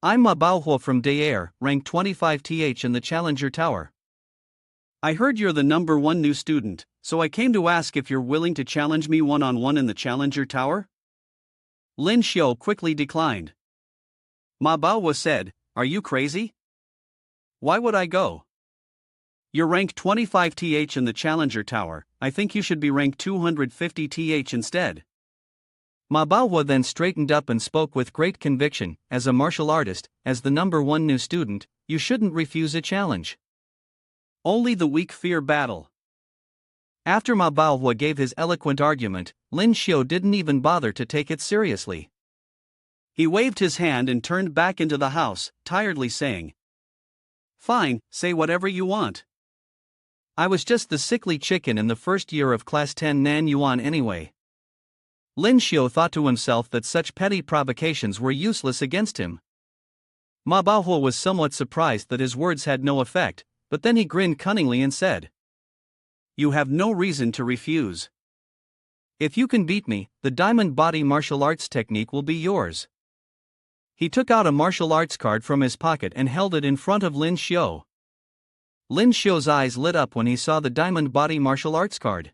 "I'm Manhwa from Daer, rank 25th in the Challenger Tower. I heard you're the number 1 new student, so I came to ask if you're willing to challenge me one-on-one in the Challenger Tower?" Lyn Shio quickly declined. Manhwa said, "Are you crazy? Why would I go? You're rank 25th in the Challenger Tower, I think you should be rank 250th instead." Manhwa then straightened up and spoke with great conviction, "As a martial artist, as the number 1 new student, you shouldn't refuse a challenge. Only the weak fear battle." After Manhwa gave his eloquent argument, Lyn Shio didn't even bother to take it seriously. He waved his hand and turned back into the house, tiredly saying, "Fine, say whatever you want. I was just the sickly chicken in the first year of Class 10 Nan Yuan anyway." Lyn Shio thought to himself that such petty provocations were useless against him. Manhwa was somewhat surprised that his words had no effect, but then he grinned cunningly and said, "You have no reason to refuse. If you can beat me, the diamond body martial arts technique will be yours." He took out a martial arts card from his pocket and held it in front of Lyn Shio. Lyn Shio's eyes lit up when he saw the diamond body martial arts card.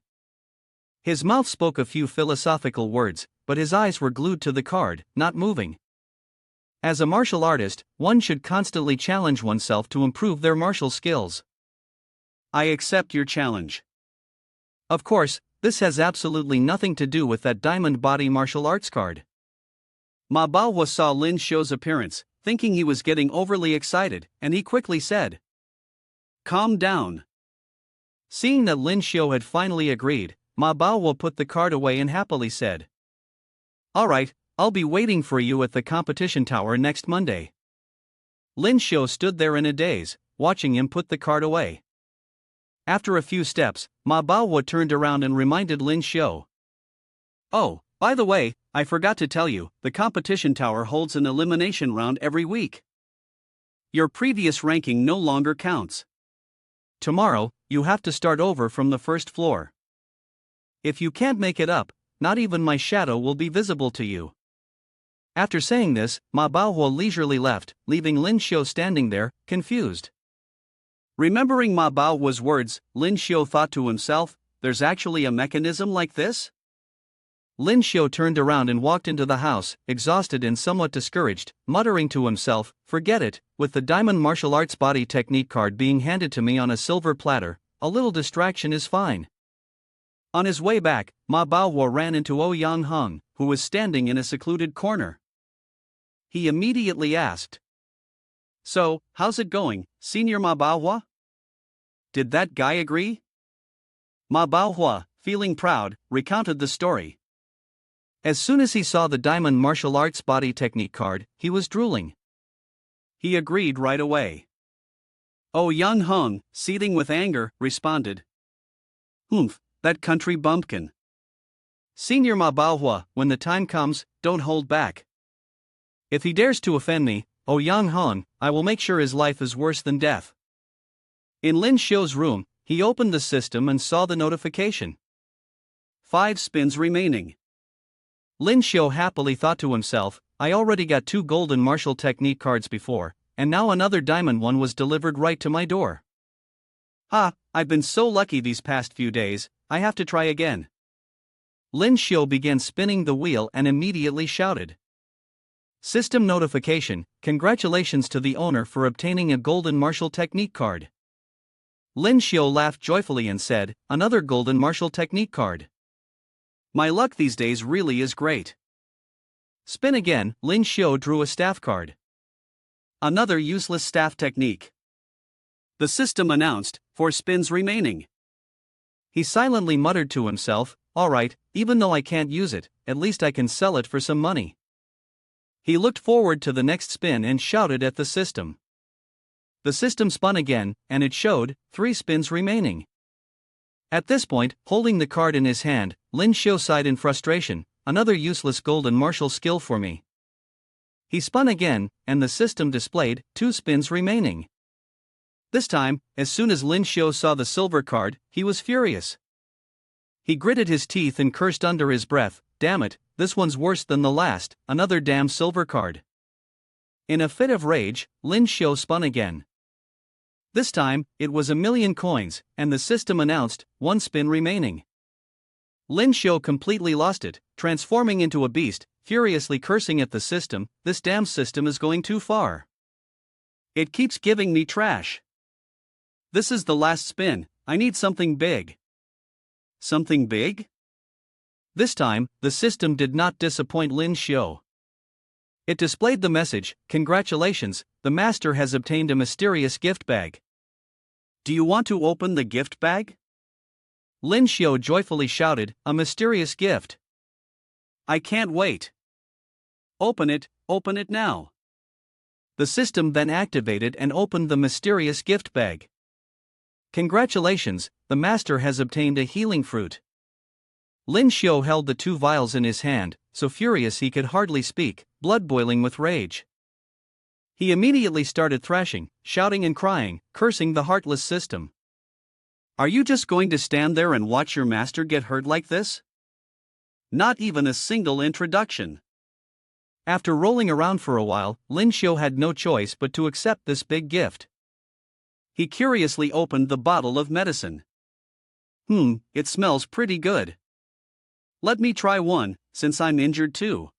His mouth spoke a few philosophical words, but his eyes were glued to the card, not moving. As a martial artist, one should constantly challenge oneself to improve their martial skills. "I accept your challenge." Of course, this has absolutely nothing to do with that diamond body martial arts card. Manhwa saw Lyn Shio's appearance, thinking he was getting overly excited, and he quickly said, "Calm down." Seeing that Lyn Shio had finally agreed, Ma Baohua put the card away and happily said, "Alright, I'll be waiting for you at the competition tower next Monday." Lyn Shio stood there in a daze, watching him put the card away. After a few steps, Ma Baohua turned around and reminded Lyn Shio, "Oh, by the way, I forgot to tell you, the competition tower holds an elimination round every week. Your previous ranking no longer counts. Tomorrow, you have to start over from the first floor. If you can't make it up, not even my shadow will be visible to you." After saying this, Ma Baohua leisurely left, leaving Lyn Shio standing there, confused. Remembering Ma Baohua's words, Lyn Shio thought to himself, "There's actually a mechanism like this?" Lyn Shio turned around and walked into the house, exhausted and somewhat discouraged, muttering to himself, "Forget it, with the diamond martial arts body technique card being handed to me on a silver platter, a little distraction is fine." On his way back, Ma Baohua ran into Yang Hung, who was standing in a secluded corner. He immediately asked, "So, how's it going, Senior Ma Baohua? Did that guy agree?" Ma Baohua, feeling proud, recounted the story. As soon as he saw the diamond martial arts body technique card, he was drooling. He agreed right away. Yang Hung, seething with anger, responded, "Humph, that country bumpkin. Senior Ma Baohua, when the time comes, don't hold back. If he dares to offend me, Yang Hung, I will make sure his life is worse than death." In Lyn Shio's room, he opened the system and saw the notification. 5 spins remaining. Lyn Shio happily thought to himself, "I already got 2 golden martial technique cards before, and now another diamond one was delivered right to my door. I've been so lucky these past few days, I have to try again." Lyn Shio began spinning the wheel and immediately shouted, "System notification, congratulations to the owner for obtaining a golden martial technique card." Lyn Shio laughed joyfully and said, "Another golden martial technique card. My luck these days really is great." Spin again. Lyn Shio drew a staff card. Another useless staff technique. The system announced, 4 spins remaining. He silently muttered to himself, "Alright, even though I can't use it, at least I can sell it for some money." He looked forward to the next spin and shouted at the system. The system spun again, and it showed 3 spins remaining. At this point, holding the card in his hand, Lyn Shio sighed in frustration, "Another useless golden martial skill for me." He spun again, and the system displayed 2 spins remaining. This time, as soon as Lyn Shio saw the silver card, he was furious. He gritted his teeth and cursed under his breath, "Damn it, this one's worse than the last, another damn silver card." In a fit of rage, Lyn Shio spun again. This time, it was 1,000,000 coins, and the system announced, 1 spin remaining. Lyn Shio completely lost it, transforming into a beast, furiously cursing at the system, "This damn system is going too far. It keeps giving me trash. This is the last spin, I need something big." Something big? This time, the system did not disappoint Lyn Shio. It displayed the message, "Congratulations, the master has obtained a mysterious gift bag. Do you want to open the gift bag?" Lyn Shio joyfully shouted, "A mysterious gift. I can't wait. Open it now." The system then activated and opened the mysterious gift bag. "Congratulations, the master has obtained a healing fruit." Lyn Shio held the 2 vials in his hand, so furious he could hardly speak, blood boiling with rage. He immediately started thrashing, shouting and crying, cursing the heartless system. "Are you just going to stand there and watch your master get hurt like this? Not even a single introduction." After rolling around for a while, Lyn Shio had no choice but to accept this big gift. He curiously opened the bottle of medicine. It smells pretty good. Let me try one, since I'm injured too."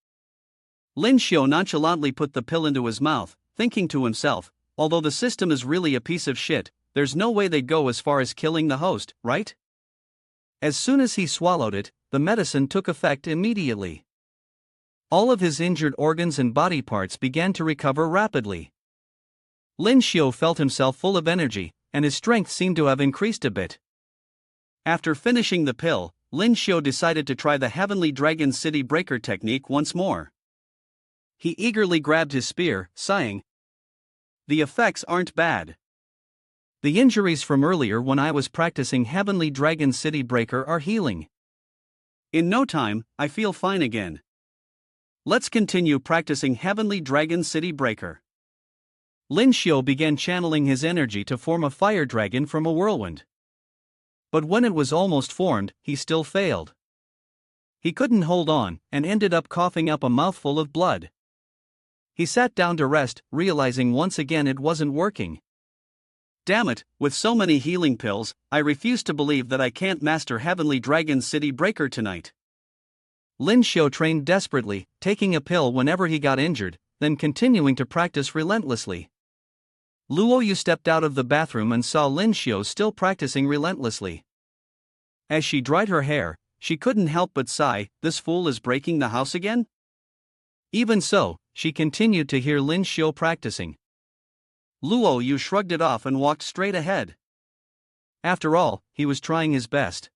Lyn Shio nonchalantly put the pill into his mouth, thinking to himself, "Although the system is really a piece of shit, there's no way they'd go as far as killing the host, right?" As soon as he swallowed it, the medicine took effect immediately. All of his injured organs and body parts began to recover rapidly. Lyn Shio felt himself full of energy, and his strength seemed to have increased a bit. After finishing the pill, Lyn Shio decided to try the Heavenly Dragon City Breaker technique once more. He eagerly grabbed his spear, sighing, "The effects aren't bad. The injuries from earlier when I was practicing Heavenly Dragon City Breaker are healing. In no time, I feel fine again. Let's continue practicing Heavenly Dragon City Breaker." Lyn Shio began channeling his energy to form a fire dragon from a whirlwind. But when it was almost formed, he still failed. He couldn't hold on, and ended up coughing up a mouthful of blood. He sat down to rest, realizing once again it wasn't working. Damn it, with so many healing pills, I refuse to believe that I can't master Heavenly Dragon City Breaker tonight. Lyn Shio trained desperately, taking a pill whenever he got injured, then continuing to practice relentlessly. Luoyu stepped out of the bathroom and saw Lyn Shio still practicing relentlessly. As she dried her hair, she couldn't help but sigh, "This fool is breaking the house again?" Even so, she continued to hear Lyn Shio practicing. Luoyu shrugged it off and walked straight ahead. After all, he was trying his best.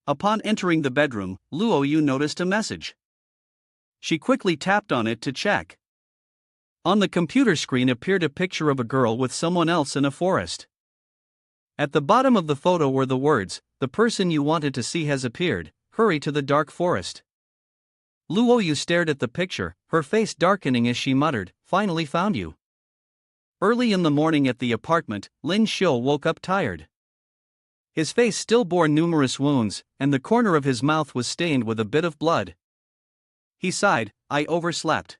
Upon entering the bedroom, Luoyu noticed a message. She quickly tapped on it to check. On the computer screen appeared a picture of a girl with someone else in a forest. At the bottom of the photo were the words, "The person you wanted to see has appeared, hurry to the dark forest." Luoyu stared at the picture, her face darkening as she muttered, "Finally found you." Early in the morning at the apartment, Lyn Shio woke up tired. His face still bore numerous wounds, and the corner of his mouth was stained with a bit of blood. He sighed, "I overslept."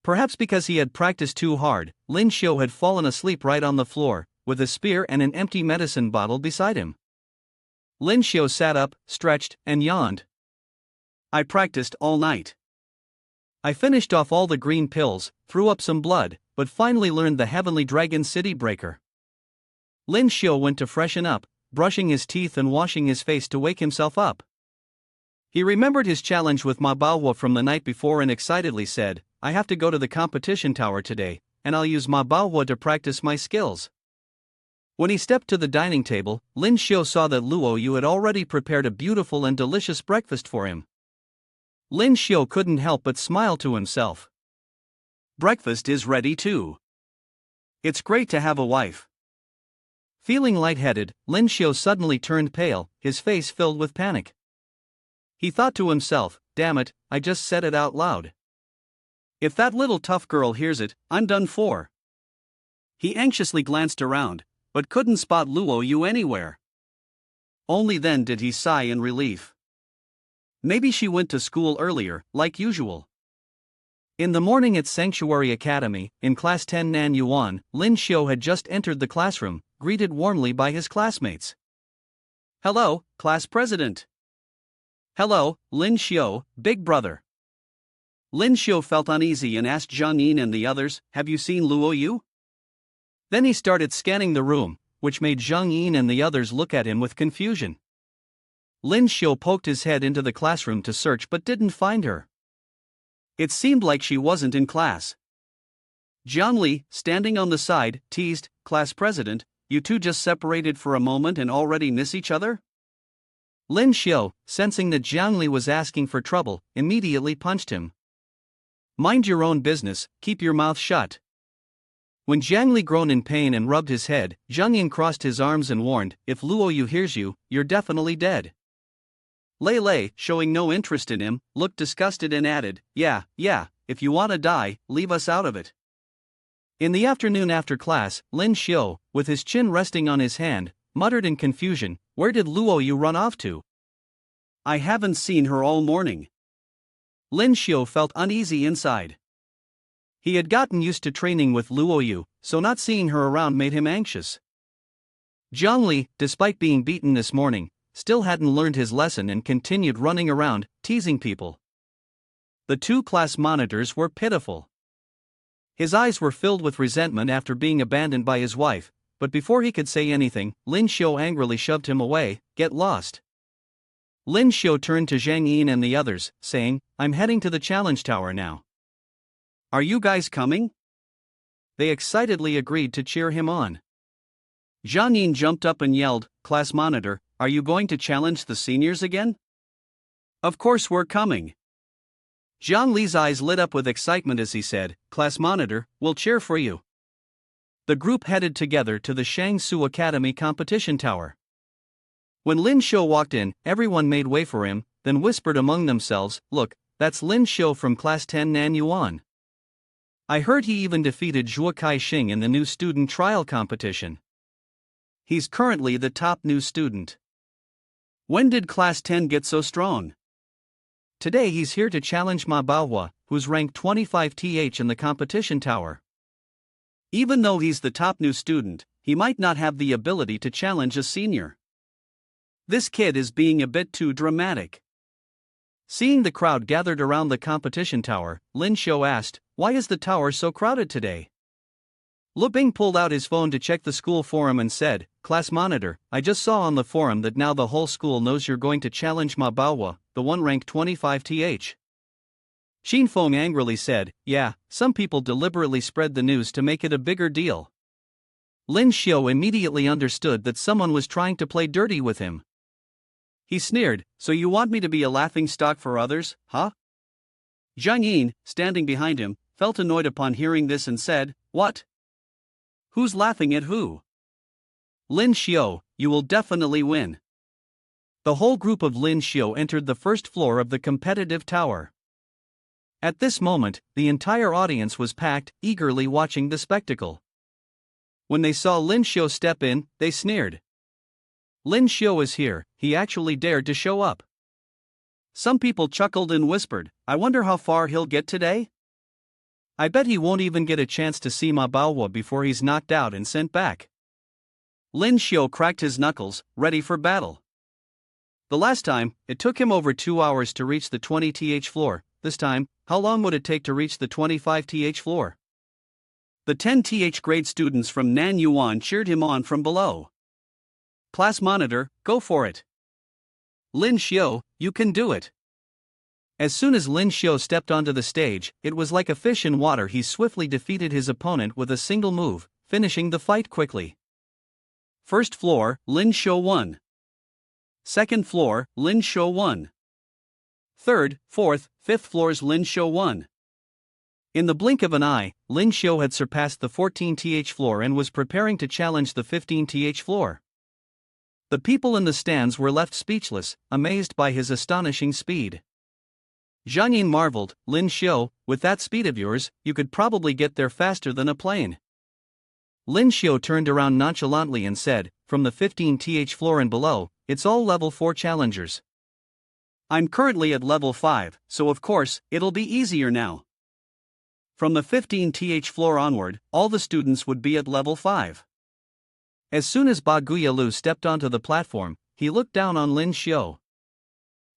Perhaps because he had practiced too hard, Lyn Shio had fallen asleep right on the floor, with a spear and an empty medicine bottle beside him. Lyn Shio sat up, stretched, and yawned. "I practiced all night. I finished off all the green pills, threw up some blood, but finally learned the Heavenly Dragon City Breaker." Lyn Shio went to freshen up, brushing his teeth and washing his face to wake himself up. He remembered his challenge with Manhwa from the night before and excitedly said, "I have to go to the competition tower today, and I'll use Manhwa to practice my skills." When he stepped to the dining table, Lyn Shio saw that Luoyu had already prepared a beautiful and delicious breakfast for him. Lyn Shio couldn't help but smile to himself. Breakfast is ready too. It's great to have a wife. Feeling lightheaded, Lyn Shio suddenly turned pale, his face filled with panic. He thought to himself, "Damn it, I just said it out loud. If that little tough girl hears it, I'm done for." He anxiously glanced around, but couldn't spot Luoyu anywhere. Only then did he sigh in relief. Maybe she went to school earlier, like usual. In the morning at Sanctuary Academy, in Class 10 Nan Yuan, Lyn Shio had just entered the classroom, greeted warmly by his classmates. "Hello, class president." "Hello, Lyn Shio, big brother." Lyn Shio felt uneasy and asked Zhang Yin and the others, "Have you seen Luoyu?" Then he started scanning the room, which made Zhang Yin and the others look at him with confusion. Lyn Shio poked his head into the classroom to search but didn't find her. It seemed like she wasn't in class. Jiang Li, standing on the side, teased, "Class president, you two just separated for a moment and already miss each other?" Lyn Shio, sensing that Jiang Li was asking for trouble, immediately punched him. "Mind your own business, keep your mouth shut." When Jiang Li groaned in pain and rubbed his head, Zhang Yin crossed his arms and warned, "If Luoyu hears you, you're definitely dead." Lei Lei, showing no interest in him, looked disgusted and added, Yeah, if you wanna die, leave us out of it." In the afternoon after class, Lyn Shio, with his chin resting on his hand, muttered in confusion, "Where did Luoyu run off to? I haven't seen her all morning." Lyn Shio felt uneasy inside. He had gotten used to training with Luoyu, so not seeing her around made him anxious. Jiang Li, despite being beaten this morning, still hadn't learned his lesson and continued running around, teasing people. The two class monitors were pitiful. His eyes were filled with resentment after being abandoned by his wife, but before he could say anything, Lyn Shio angrily shoved him away, "Get lost." Lyn Shio turned to Zhang Yin and the others, saying, "I'm heading to the challenge tower now. Are you guys coming?" They excitedly agreed to cheer him on. Zhang Yin jumped up and yelled, "Class monitor, are you going to challenge the seniors again? Of course we're coming. Zhang Li's eyes lit up with excitement as he said, Class monitor, we'll cheer for you. The group headed together to the Shangsu Academy competition tower. When Lyn Shio walked in, everyone made way for him, then whispered among themselves, look, that's Lyn Shio from Class 10 Nan Yuan. I heard he even defeated Shing in the new student trial competition. He's currently the top new student. When did Class 10 get so strong? Today he's here to challenge Manhwa, who's ranked 25th in the competition tower. Even though he's the top new student, he might not have the ability to challenge a senior. This kid is being a bit too dramatic. Seeing the crowd gathered around the competition tower, Lyn Shio asked, why is the tower so crowded today? Bing pulled out his phone to check the school forum and said, Class monitor, I just saw on the forum that now the whole school knows you're going to challenge Manhwa, the one ranked 25th. Shin Feng angrily said, yeah, some people deliberately spread the news to make it a bigger deal. Lyn Shio immediately understood that someone was trying to play dirty with him. He sneered, so you want me to be a laughingstock for others, huh? Zhang Yin, standing behind him, felt annoyed upon hearing this and said, what? Who's laughing at who? Lyn Shio, you will definitely win. The whole group of Lyn Shio entered the first floor of the competitive tower. At this moment, the entire audience was packed, eagerly watching the spectacle. When they saw Lyn Shio step in, they sneered. Lyn Shio is here, he actually dared to show up. Some people chuckled and whispered, I wonder how far he'll get today? I bet he won't even get a chance to see Manhwa before he's knocked out and sent back. Lyn Shio cracked his knuckles, ready for battle. The last time, it took him over 2 hours to reach the 20th floor. This time, how long would it take to reach the 25th floor? The 10th grade students from Nan Yuan cheered him on from below. Class monitor, go for it. Lyn Shio, you can do it. As soon as Lyn Shio stepped onto the stage, it was like a fish in water. He swiftly defeated his opponent with a single move, finishing the fight quickly. First floor, Lyn Shio won. Second floor, Lyn Shio won. Third, fourth, fifth floors Lyn Shio won. In the blink of an eye, Lyn Shio had surpassed the 14th floor and was preparing to challenge the 15th floor. The people in the stands were left speechless, amazed by his astonishing speed. Zhang Yin marveled, Lyn Shio, with that speed of yours, you could probably get there faster than a plane. Lyn Shio turned around nonchalantly and said, from the 15th floor and below, it's all level 4 challengers. I'm currently at level 5, so of course, it'll be easier now. From the 15th floor onward, all the students would be at level 5. As soon as Lu stepped onto the platform, he looked down on Lyn Shio.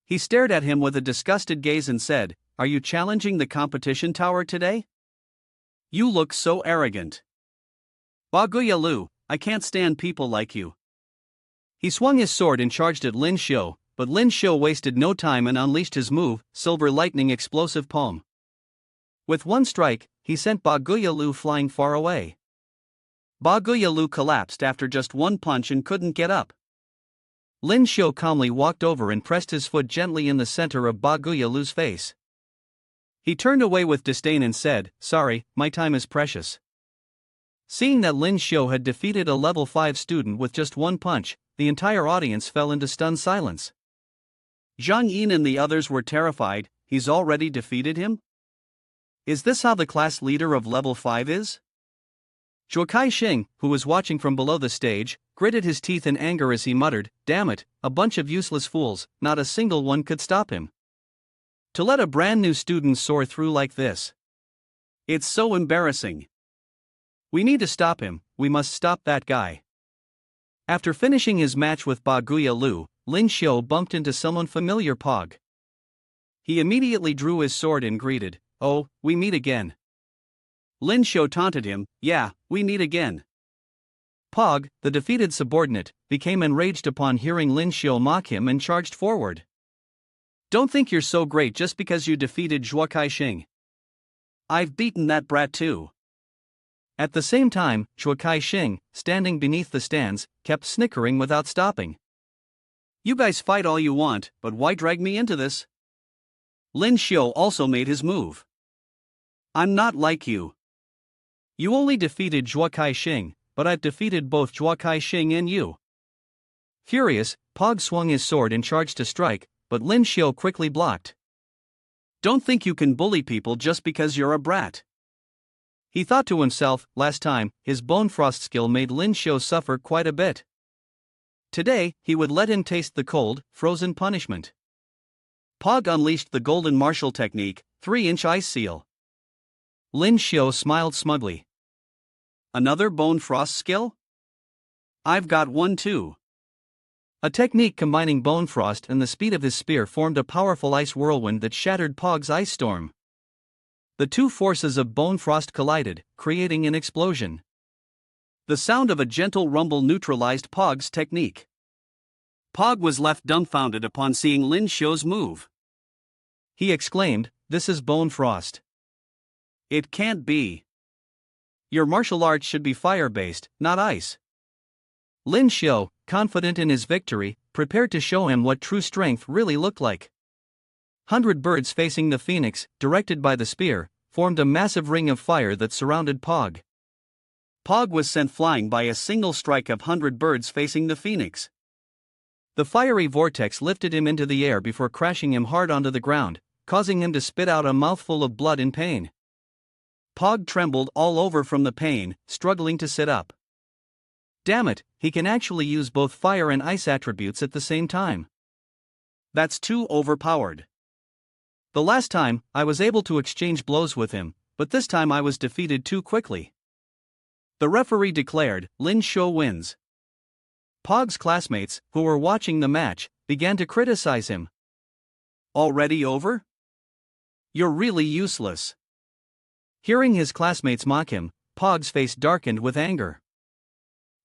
He stared at him with a disgusted gaze and said, are you challenging the competition tower today? You look so arrogant. Lu, I can't stand people like you. He swung his sword and charged at Lyn Shio, but Lyn Shio wasted no time and unleashed his move, Silver Lightning Explosive Palm. With one strike, he sent Lu flying far away. Lu collapsed after just one punch and couldn't get up. Lyn Shio calmly walked over and pressed his foot gently in the center of Lu's face. He turned away with disdain and said, sorry, my time is precious. Seeing that Lyn Shio had defeated a level 5 student with just one punch, the entire audience fell into stunned silence. Zhang Yin and the others were terrified. He's already defeated him? Is this how the class leader of level 5 is? Shing, who was watching from below the stage, gritted his teeth in anger as he muttered, damn it, a bunch of useless fools, not a single one could stop him. To let a brand new student soar through like this. It's so embarrassing. We need to stop him, we must stop that guy. After finishing his match with Lu, Lyn Shio bumped into someone familiar. Pog. He immediately drew his sword and greeted, oh, we meet again. Lyn Shio taunted him, yeah, we meet again. Pog, the defeated subordinate, became enraged upon hearing Lyn Shio mock him and charged forward. Don't think you're so great just because you defeated Shing. I've beaten that brat too. At the same time, Shing, standing beneath the stands, kept snickering without stopping. You guys fight all you want, but why drag me into this? Lyn Shio also made his move. I'm not like you. You only defeated Zhuokai Shing, but I've defeated both Zhuokai Shing and you. Furious, Pog swung his sword and charged to strike, but Lyn Shio quickly blocked. Don't think you can bully people just because you're a brat. He thought to himself, last time, his bone frost skill made Lyn Shio suffer quite a bit. Today, he would let him taste the cold, frozen punishment. Pog unleashed the golden martial technique, 3-inch ice seal. Lyn Shio smiled smugly. Another bone frost skill? I've got one too. A technique combining bone frost and the speed of his spear formed a powerful ice whirlwind that shattered Pog's ice storm. The two forces of bone frost collided, creating an explosion. The sound of a gentle rumble neutralized Pog's technique. Pog was left dumbfounded upon seeing Lyn Shio's move. He exclaimed, "This is bone frost. It can't be. Your martial arts should be fire-based, not ice." Lyn Shio, confident in his victory, prepared to show him what true strength really looked like. 100 birds facing the phoenix, directed by the spear, formed a massive ring of fire that surrounded Pog. Pog was sent flying by a single strike of 100 birds facing the phoenix. The fiery vortex lifted him into the air before crashing him hard onto the ground, causing him to spit out a mouthful of blood in pain. Pog trembled all over from the pain, struggling to sit up. Damn it, he can actually use both fire and ice attributes at the same time. That's too overpowered. The last time, I was able to exchange blows with him, but this time I was defeated too quickly. The referee declared, Lyn Shio wins. Pog's classmates, who were watching the match, began to criticize him. Already over? You're really useless. Hearing his classmates mock him, Pog's face darkened with anger.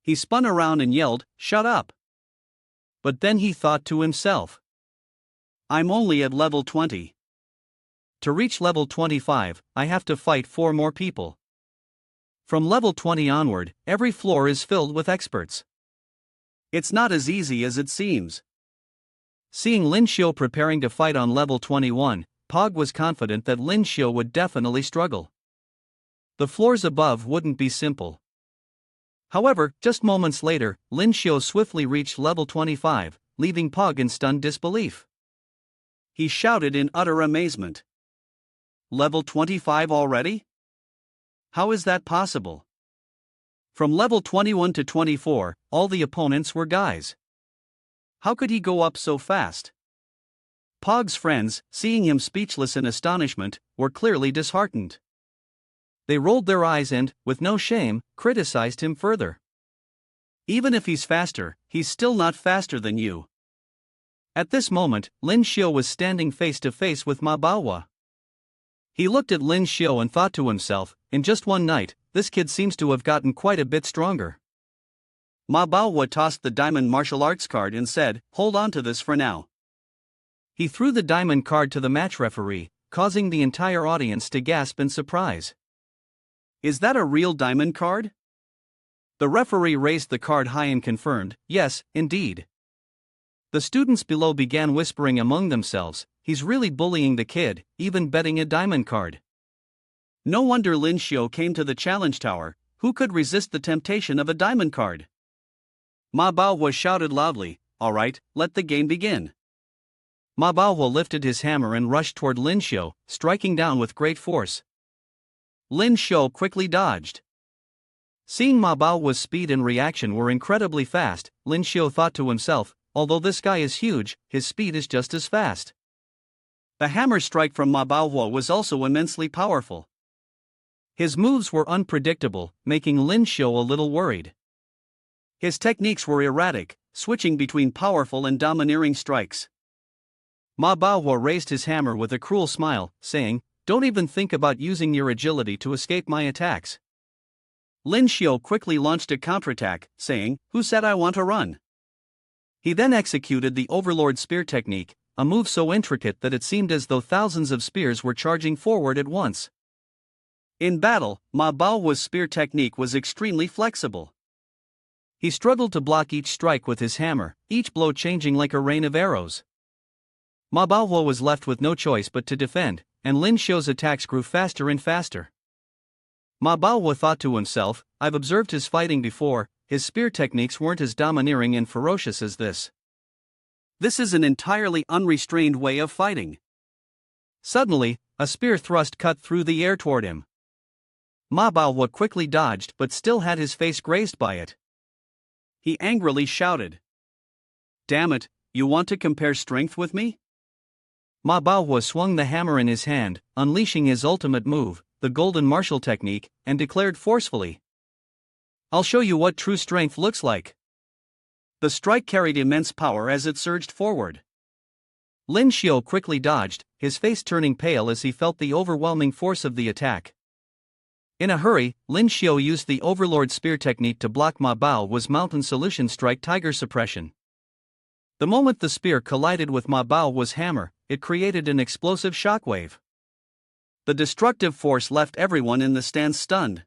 He spun around and yelled, "Shut up!" But then he thought to himself, I'm only at level 20. To reach level 25, I have to fight 4 more people. From level 20 onward, every floor is filled with experts. It's not as easy as it seems. Seeing Lyn Shio preparing to fight on level 21, Pog was confident that Lyn Shio would definitely struggle. The floors above wouldn't be simple. However, just moments later, Lyn Shio swiftly reached level 25, leaving Pog in stunned disbelief. He shouted in utter amazement. Level 25 already? How is that possible? From level 21 to 24, all the opponents were guys. How could he go up so fast? Pog's friends, seeing him speechless in astonishment, were clearly disheartened. They rolled their eyes and, with no shame, criticized him further. Even if he's faster, he's still not faster than you. At this moment, Lyn Shio was standing face to face with Ma Baohua. He looked at Lyn Shio and thought to himself, in just one night, this kid seems to have gotten quite a bit stronger. Ma Baohua tossed the diamond martial arts card and said, hold on to this for now. He threw the diamond card to the match referee, causing the entire audience to gasp in surprise. Is that a real diamond card? The referee raised the card high and confirmed, yes, indeed. The students below began whispering among themselves, he's really bullying the kid, even betting a diamond card. No wonder Lyn Shio came to the challenge tower, who could resist the temptation of a diamond card? Ma Baohua shouted loudly, alright, let the game begin. Ma Baohua lifted his hammer and rushed toward Lyn Shio, striking down with great force. Lyn Shio quickly dodged. Seeing Ma Baohua's speed and reaction were incredibly fast, Lyn Shio thought to himself, although this guy is huge, his speed is just as fast. The hammer strike from Ma Baohua was also immensely powerful. His moves were unpredictable, making Lyn Shio a little worried. His techniques were erratic, switching between powerful and domineering strikes. Ma Baohua raised his hammer with a cruel smile, saying, don't even think about using your agility to escape my attacks. Lyn Shio quickly launched a counterattack, saying, who said I want to run? He then executed the Overlord Spear technique, a move so intricate that it seemed as though thousands of spears were charging forward at once. In battle, Ma Baohua's spear technique was extremely flexible. He struggled to block each strike with his hammer, each blow changing like a rain of arrows. Ma Baohua was left with no choice but to defend, and Lyn Shio's attacks grew faster and faster. Ma Baohua thought to himself, I've observed his fighting before, his spear techniques weren't as domineering and ferocious as this. This is an entirely unrestrained way of fighting. Suddenly, a spear thrust cut through the air toward him. Ma Baohua quickly dodged but still had his face grazed by it. He angrily shouted, "Damn it, you want to compare strength with me?" Ma Baohua swung the hammer in his hand, unleashing his ultimate move, the golden martial technique, and declared forcefully, "I'll show you what true strength looks like." The strike carried immense power as it surged forward. Lyn Shio quickly dodged, his face turning pale as he felt the overwhelming force of the attack. In a hurry, Lyn Shio used the Overlord Spear technique to block Ma Baohua's Mountain Solution Strike Tiger Suppression. The moment the spear collided with Ma Baohua's hammer, it created an explosive shockwave. The destructive force left everyone in the stance stunned.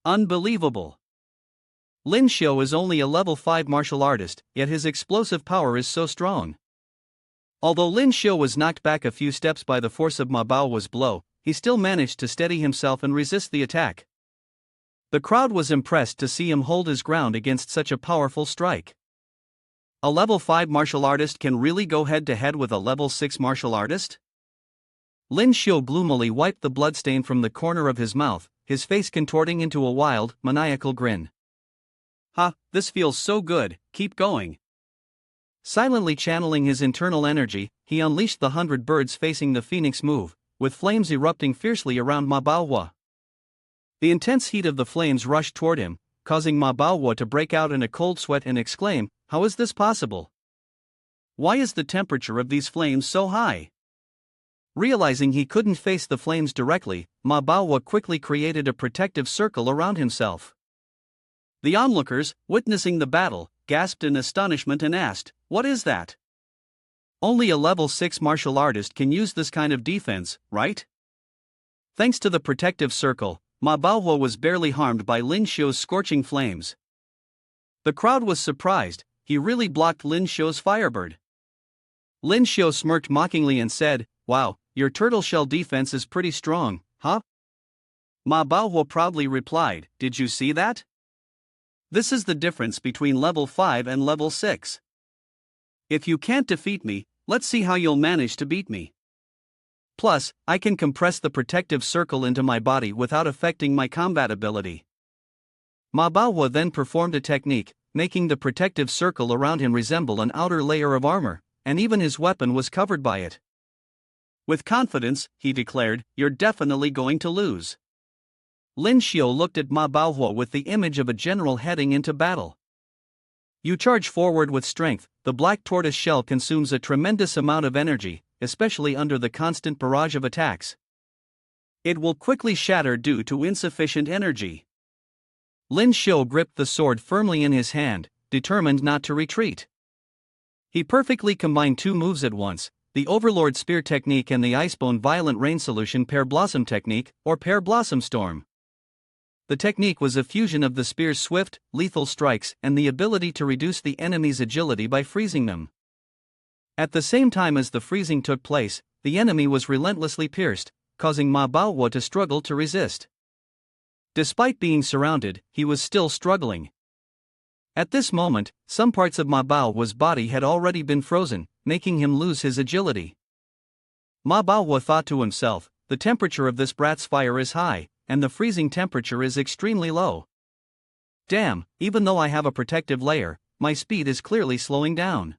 Unbelievable! Lyn Shio is only a level 5 martial artist, yet his explosive power is so strong. Although Lyn Shio was knocked back a few steps by the force of Ma Baohua's blow, he still managed to steady himself and resist the attack. The crowd was impressed to see him hold his ground against such a powerful strike. A level 5 martial artist can really go head to head with a level 6 martial artist? Lyn Shio gloomily wiped the bloodstain from the corner of his mouth, his face contorting into a wild, maniacal grin. "Ha, this feels so good, keep going." Silently channeling his internal energy, he unleashed the 100 birds facing the phoenix move, with flames erupting fiercely around Ma Baohua. The intense heat of the flames rushed toward him, causing Ma Baohua to break out in a cold sweat and exclaim, "How is this possible? Why is the temperature of these flames so high?" Realizing he couldn't face the flames directly, Ma Baohua quickly created a protective circle around himself. The onlookers, witnessing the battle, gasped in astonishment and asked, "What is that?" Only a level 6 martial artist can use this kind of defense, right? Thanks to the protective circle, Ma Baohua was barely harmed by Lyn Shio's scorching flames. The crowd was surprised, he really blocked Lyn Shio's firebird. Lyn Shio smirked mockingly and said, "Wow, your turtle shell defense is pretty strong, huh?" Ma Baohua proudly replied, "Did you see that? This is the difference between level 5 and level 6. If you can't defeat me, let's see how you'll manage to beat me. Plus, I can compress the protective circle into my body without affecting my combat ability." Ma Baohua then performed a technique, making the protective circle around him resemble an outer layer of armor, and even his weapon was covered by it. With confidence, he declared, "You're definitely going to lose." Lyn Shio looked at Ma Baohua with the image of a general heading into battle. You charge forward with strength, the black tortoise shell consumes a tremendous amount of energy, especially under the constant barrage of attacks. It will quickly shatter due to insufficient energy. Lyn Shio gripped the sword firmly in his hand, determined not to retreat. He perfectly combined two moves at once, the Overlord Spear technique and the Icebone Violent Rain Solution Pear Blossom technique, or Pear Blossom Storm. The technique was a fusion of the spear's swift, lethal strikes and the ability to reduce the enemy's agility by freezing them. At the same time as the freezing took place, the enemy was relentlessly pierced, causing Ma Baohua to struggle to resist. Despite being surrounded, he was still struggling. At this moment, some parts of Ma Baohua's body had already been frozen, making him lose his agility. Ma Baohua thought to himself, "The temperature of this brat's fire is high, and the freezing temperature is extremely low. Damn, even though I have a protective layer, my speed is clearly slowing down."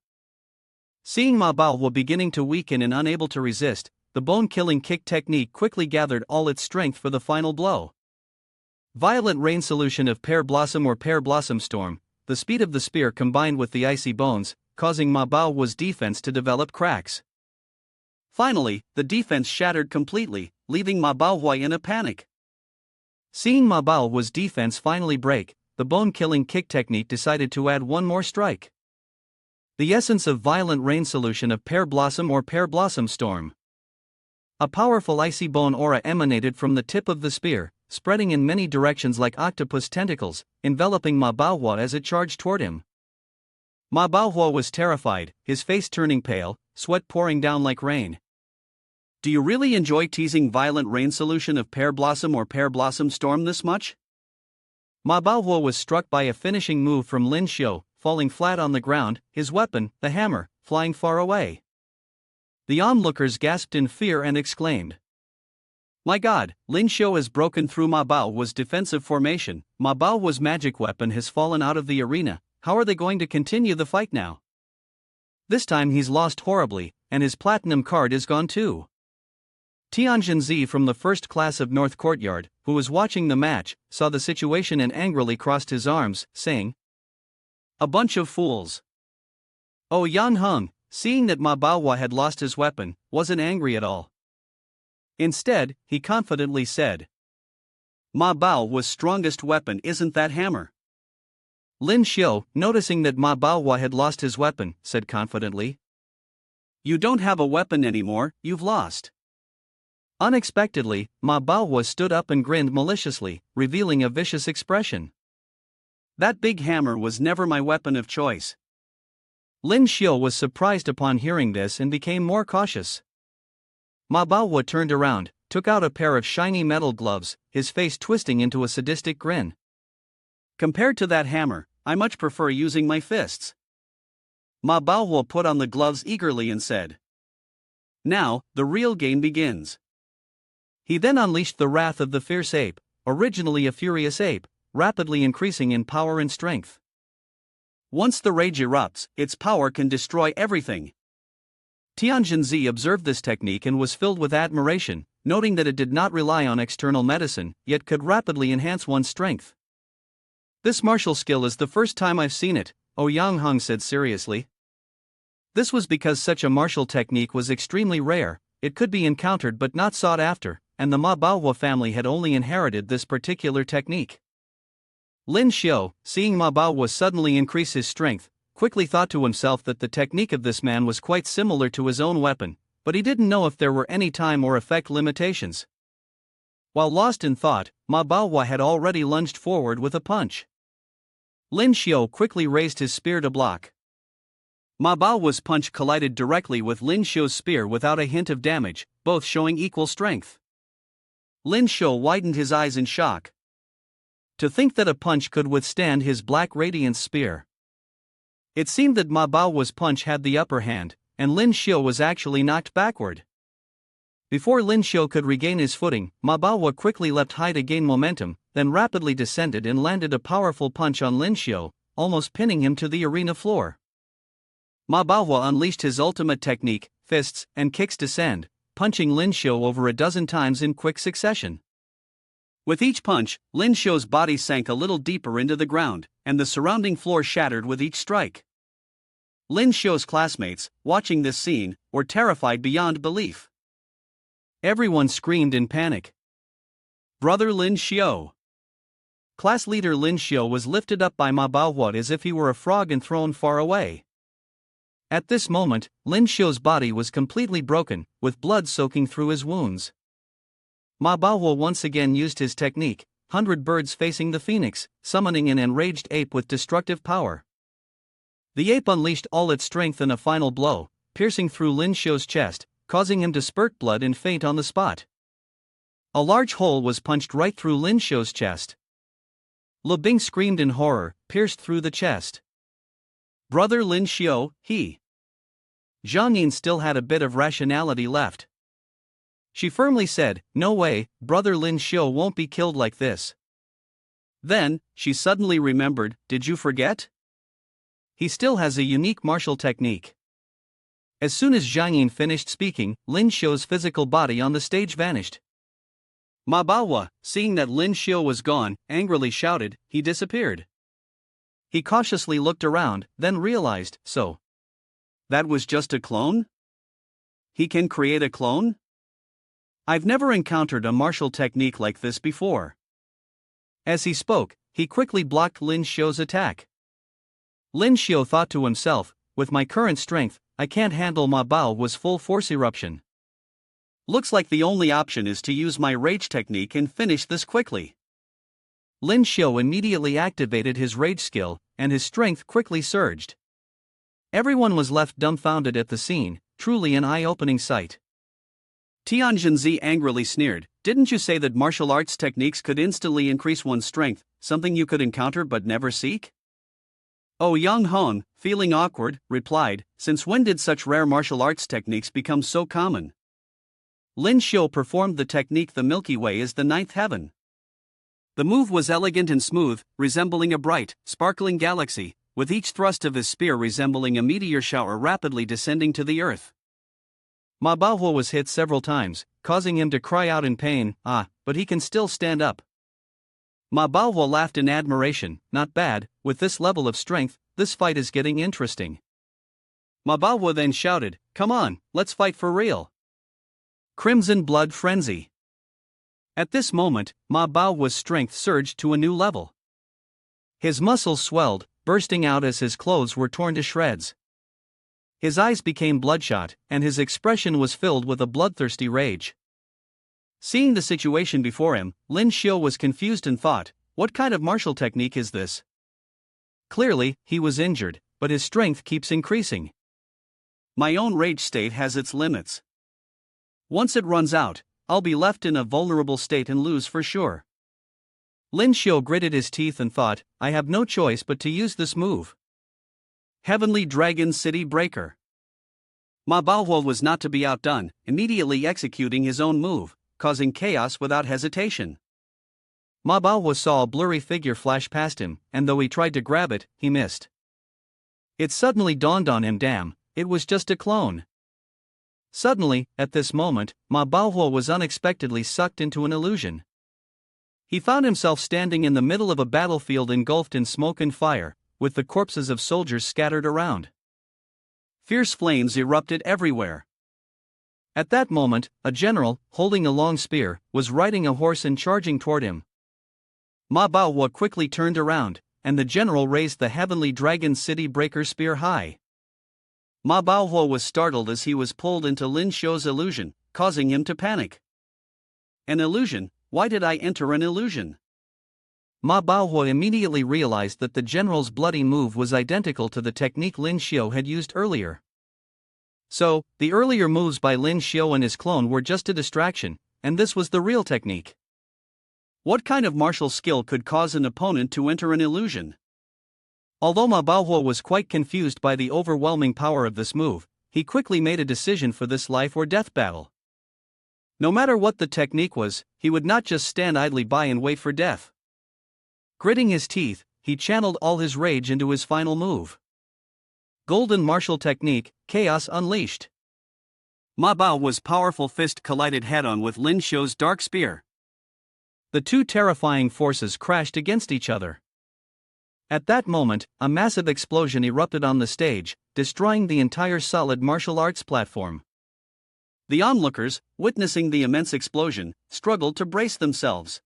Seeing Ma Baohua beginning to weaken and unable to resist, the bone-killing kick technique quickly gathered all its strength for the final blow. Violent Rain Solution of Pear Blossom or Pear Blossom Storm, the speed of the spear combined with the icy bones, causing Ma Baohua's defense to develop cracks. Finally, the defense shattered completely, leaving Ma Baohua in a panic. Seeing Ma Baohua's defense finally break, the bone-killing kick technique decided to add one more strike. The essence of Violent Rain Solution of Pear Blossom or Pear Blossom Storm. A powerful icy bone aura emanated from the tip of the spear, spreading in many directions like octopus tentacles, enveloping Ma Baohua as it charged toward him. Ma Baohua was terrified, his face turning pale, sweat pouring down like rain. Do you really enjoy teasing violent rain solution of pear blossom or pear blossom storm this much? Ma Baohua was struck by a finishing move from Lyn Shio, falling flat on the ground, his weapon, the hammer, flying far away. The onlookers gasped in fear and exclaimed, "My God, Lyn Shio has broken through Ma Baohua's defensive formation, Ma Baohua's magic weapon has fallen out of the arena, how are they going to continue the fight now? This time he's lost horribly, and his platinum card is gone too." Tianjin from the first class of North Courtyard, who was watching the match, saw the situation and angrily crossed his arms, saying, "A bunch of fools." Oh, Yang Heng, seeing that Ma Baohua had lost his weapon, wasn't angry at all. Instead, he confidently said, "Ma Baohua's strongest weapon isn't that hammer." Lyn Shio, noticing that Ma Baohua had lost his weapon, said confidently, "You don't have a weapon anymore, you've lost." Unexpectedly, Ma Baohua stood up and grinned maliciously, revealing a vicious expression. "That big hammer was never my weapon of choice." Lyn Shio was surprised upon hearing this and became more cautious. Ma Baohua turned around, took out a pair of shiny metal gloves, his face twisting into a sadistic grin. "Compared to that hammer, I much prefer using my fists." Ma Baohua put on the gloves eagerly and said, "Now, the real game begins." He then unleashed the wrath of the fierce ape, originally a furious ape, rapidly increasing in power and strength. Once the rage erupts, its power can destroy everything. Tianjin observed this technique and was filled with admiration, noting that it did not rely on external medicine, yet could rapidly enhance one's strength. "This martial skill is the first time I've seen it," Yang Heng said seriously. This was because such a martial technique was extremely rare, it could be encountered but not sought after, and the Ma Baohua family had only inherited this particular technique. Lyn Shio, seeing Ma Baohua suddenly increase his strength, quickly thought to himself that the technique of this man was quite similar to his own weapon, but he didn't know if there were any time or effect limitations. While lost in thought, Ma Baohua had already lunged forward with a punch. Lyn Shio quickly raised his spear to block. Ma Baohua's punch collided directly with Lyn Shio's spear without a hint of damage, both showing equal strength. Lyn Shio widened his eyes in shock. To think that a punch could withstand his black radiance spear. It seemed that Ma Baohua's punch had the upper hand, and Lyn Shio was actually knocked backward. Before Lyn Shio could regain his footing, Ma Baohua quickly leapt high to gain momentum, then rapidly descended and landed a powerful punch on Lyn Shio, almost pinning him to the arena floor. Ma Baohua unleashed his ultimate technique, fists and kicks descend, punching Lyn Shio over a dozen times in quick succession. With each punch, Lyn Shio's body sank a little deeper into the ground, and the surrounding floor shattered with each strike. Lyn Shio's classmates, watching this scene, were terrified beyond belief. Everyone screamed in panic. "Brother Lyn Shio!" Class leader Lyn Shio was lifted up by Ma Baohua as if he were a frog and thrown far away. At this moment, Lyn Shio's body was completely broken, with blood soaking through his wounds. Ma Baohua once again used his technique, 100 birds facing the phoenix, summoning an enraged ape with destructive power. The ape unleashed all its strength in a final blow, piercing through Lyn Shio's chest, causing him to spurt blood and faint on the spot. A large hole was punched right through Lyn Shio's chest. Le Bing screamed in horror, pierced through the chest. "Brother Lyn Shio, he..." Zhang Yin still had a bit of rationality left. She firmly said, "No way, brother Lyn Shio won't be killed like this." Then, she suddenly remembered, "Did you forget? He still has a unique martial technique." As soon as Zhang Yin finished speaking, Lyn Shio's physical body on the stage vanished. Ma Baohua, seeing that Lyn Shio was gone, angrily shouted, "He disappeared." He cautiously looked around, then realized, so that was just a clone? He can create a clone? I've never encountered a martial technique like this before. As he spoke, he quickly blocked Lyn Shio's attack. Lyn Shio thought to himself, "With my current strength, I can't handle Ma Baohua's full force eruption." Looks like the only option is to use my rage technique and finish this quickly. Lyn Shio immediately activated his rage skill, and his strength quickly surged. Everyone was left dumbfounded at the scene, truly an eye-opening sight. Tianjinzi angrily sneered, "Didn't you say that martial arts techniques could instantly increase one's strength, something you could encounter but never seek?" Oh Yang Hong, feeling awkward, replied, "Since when did such rare martial arts techniques become so common?" Lyn Shio performed the technique "The Milky Way is the ninth heaven." The move was elegant and smooth, resembling a bright, sparkling galaxy, with each thrust of his spear resembling a meteor shower rapidly descending to the earth. Ma Baohuo was hit several times, causing him to cry out in pain, but he can still stand up. Ma Baohuo laughed in admiration, "Not bad, with this level of strength, this fight is getting interesting." Ma Baohuo then shouted, "Come on, let's fight for real." Crimson blood frenzy. At this moment, Ma Baohuo's strength surged to a new level. His muscles swelled, bursting out as his clothes were torn to shreds. His eyes became bloodshot, and his expression was filled with a bloodthirsty rage. Seeing the situation before him, Lyn Shio was confused and thought, "What kind of martial technique is this?" Clearly, he was injured, but his strength keeps increasing. My own rage state has its limits. Once it runs out, I'll be left in a vulnerable state and lose for sure. Lyn Shio gritted his teeth and thought, "I have no choice but to use this move." Heavenly Dragon City Breaker. Ma Baohuo was not to be outdone, immediately executing his own move, causing chaos without hesitation. Ma Baohuo saw a blurry figure flash past him, and though he tried to grab it, he missed. It suddenly dawned on him, damn, it was just a clone. Suddenly, at this moment, Ma Baohuo was unexpectedly sucked into an illusion. He found himself standing in the middle of a battlefield engulfed in smoke and fire, with the corpses of soldiers scattered around. Fierce flames erupted everywhere. At that moment, a general, holding a long spear, was riding a horse and charging toward him. Ma Baohuo quickly turned around, and the general raised the Heavenly Dragon City Breaker spear high. Ma Baohuo was startled as he was pulled into Lyn Shio's illusion, causing him to panic. An illusion? Why did I enter an illusion? Ma Baohuo immediately realized that the general's bloody move was identical to the technique Lyn Shio had used earlier. So, the earlier moves by Lyn Shio and his clone were just a distraction, and this was the real technique. What kind of martial skill could cause an opponent to enter an illusion? Although Ma Baohuo was quite confused by the overwhelming power of this move, he quickly made a decision for this life or death battle. No matter what the technique was, he would not just stand idly by and wait for death. Gritting his teeth, he channeled all his rage into his final move. Golden martial technique, Chaos Unleashed. Ma Baohuo's powerful fist collided head-on with Lyn Shio's dark spear. The two terrifying forces crashed against each other. At that moment, a massive explosion erupted on the stage, destroying the entire solid martial arts platform. The onlookers, witnessing the immense explosion, struggled to brace themselves.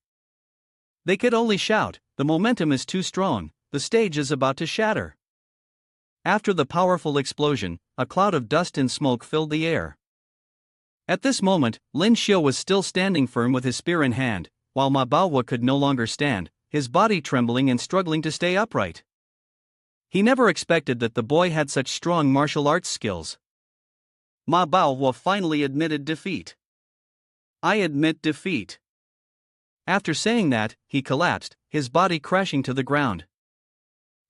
They could only shout, "The momentum is too strong, the stage is about to shatter." After the powerful explosion, a cloud of dust and smoke filled the air. At this moment, Lyn Shio was still standing firm with his spear in hand, while Ma Baohuo could no longer stand, his body trembling and struggling to stay upright. He never expected that the boy had such strong martial arts skills. Ma Baohuo finally admitted defeat. "I admit defeat." After saying that, he collapsed, his body crashing to the ground.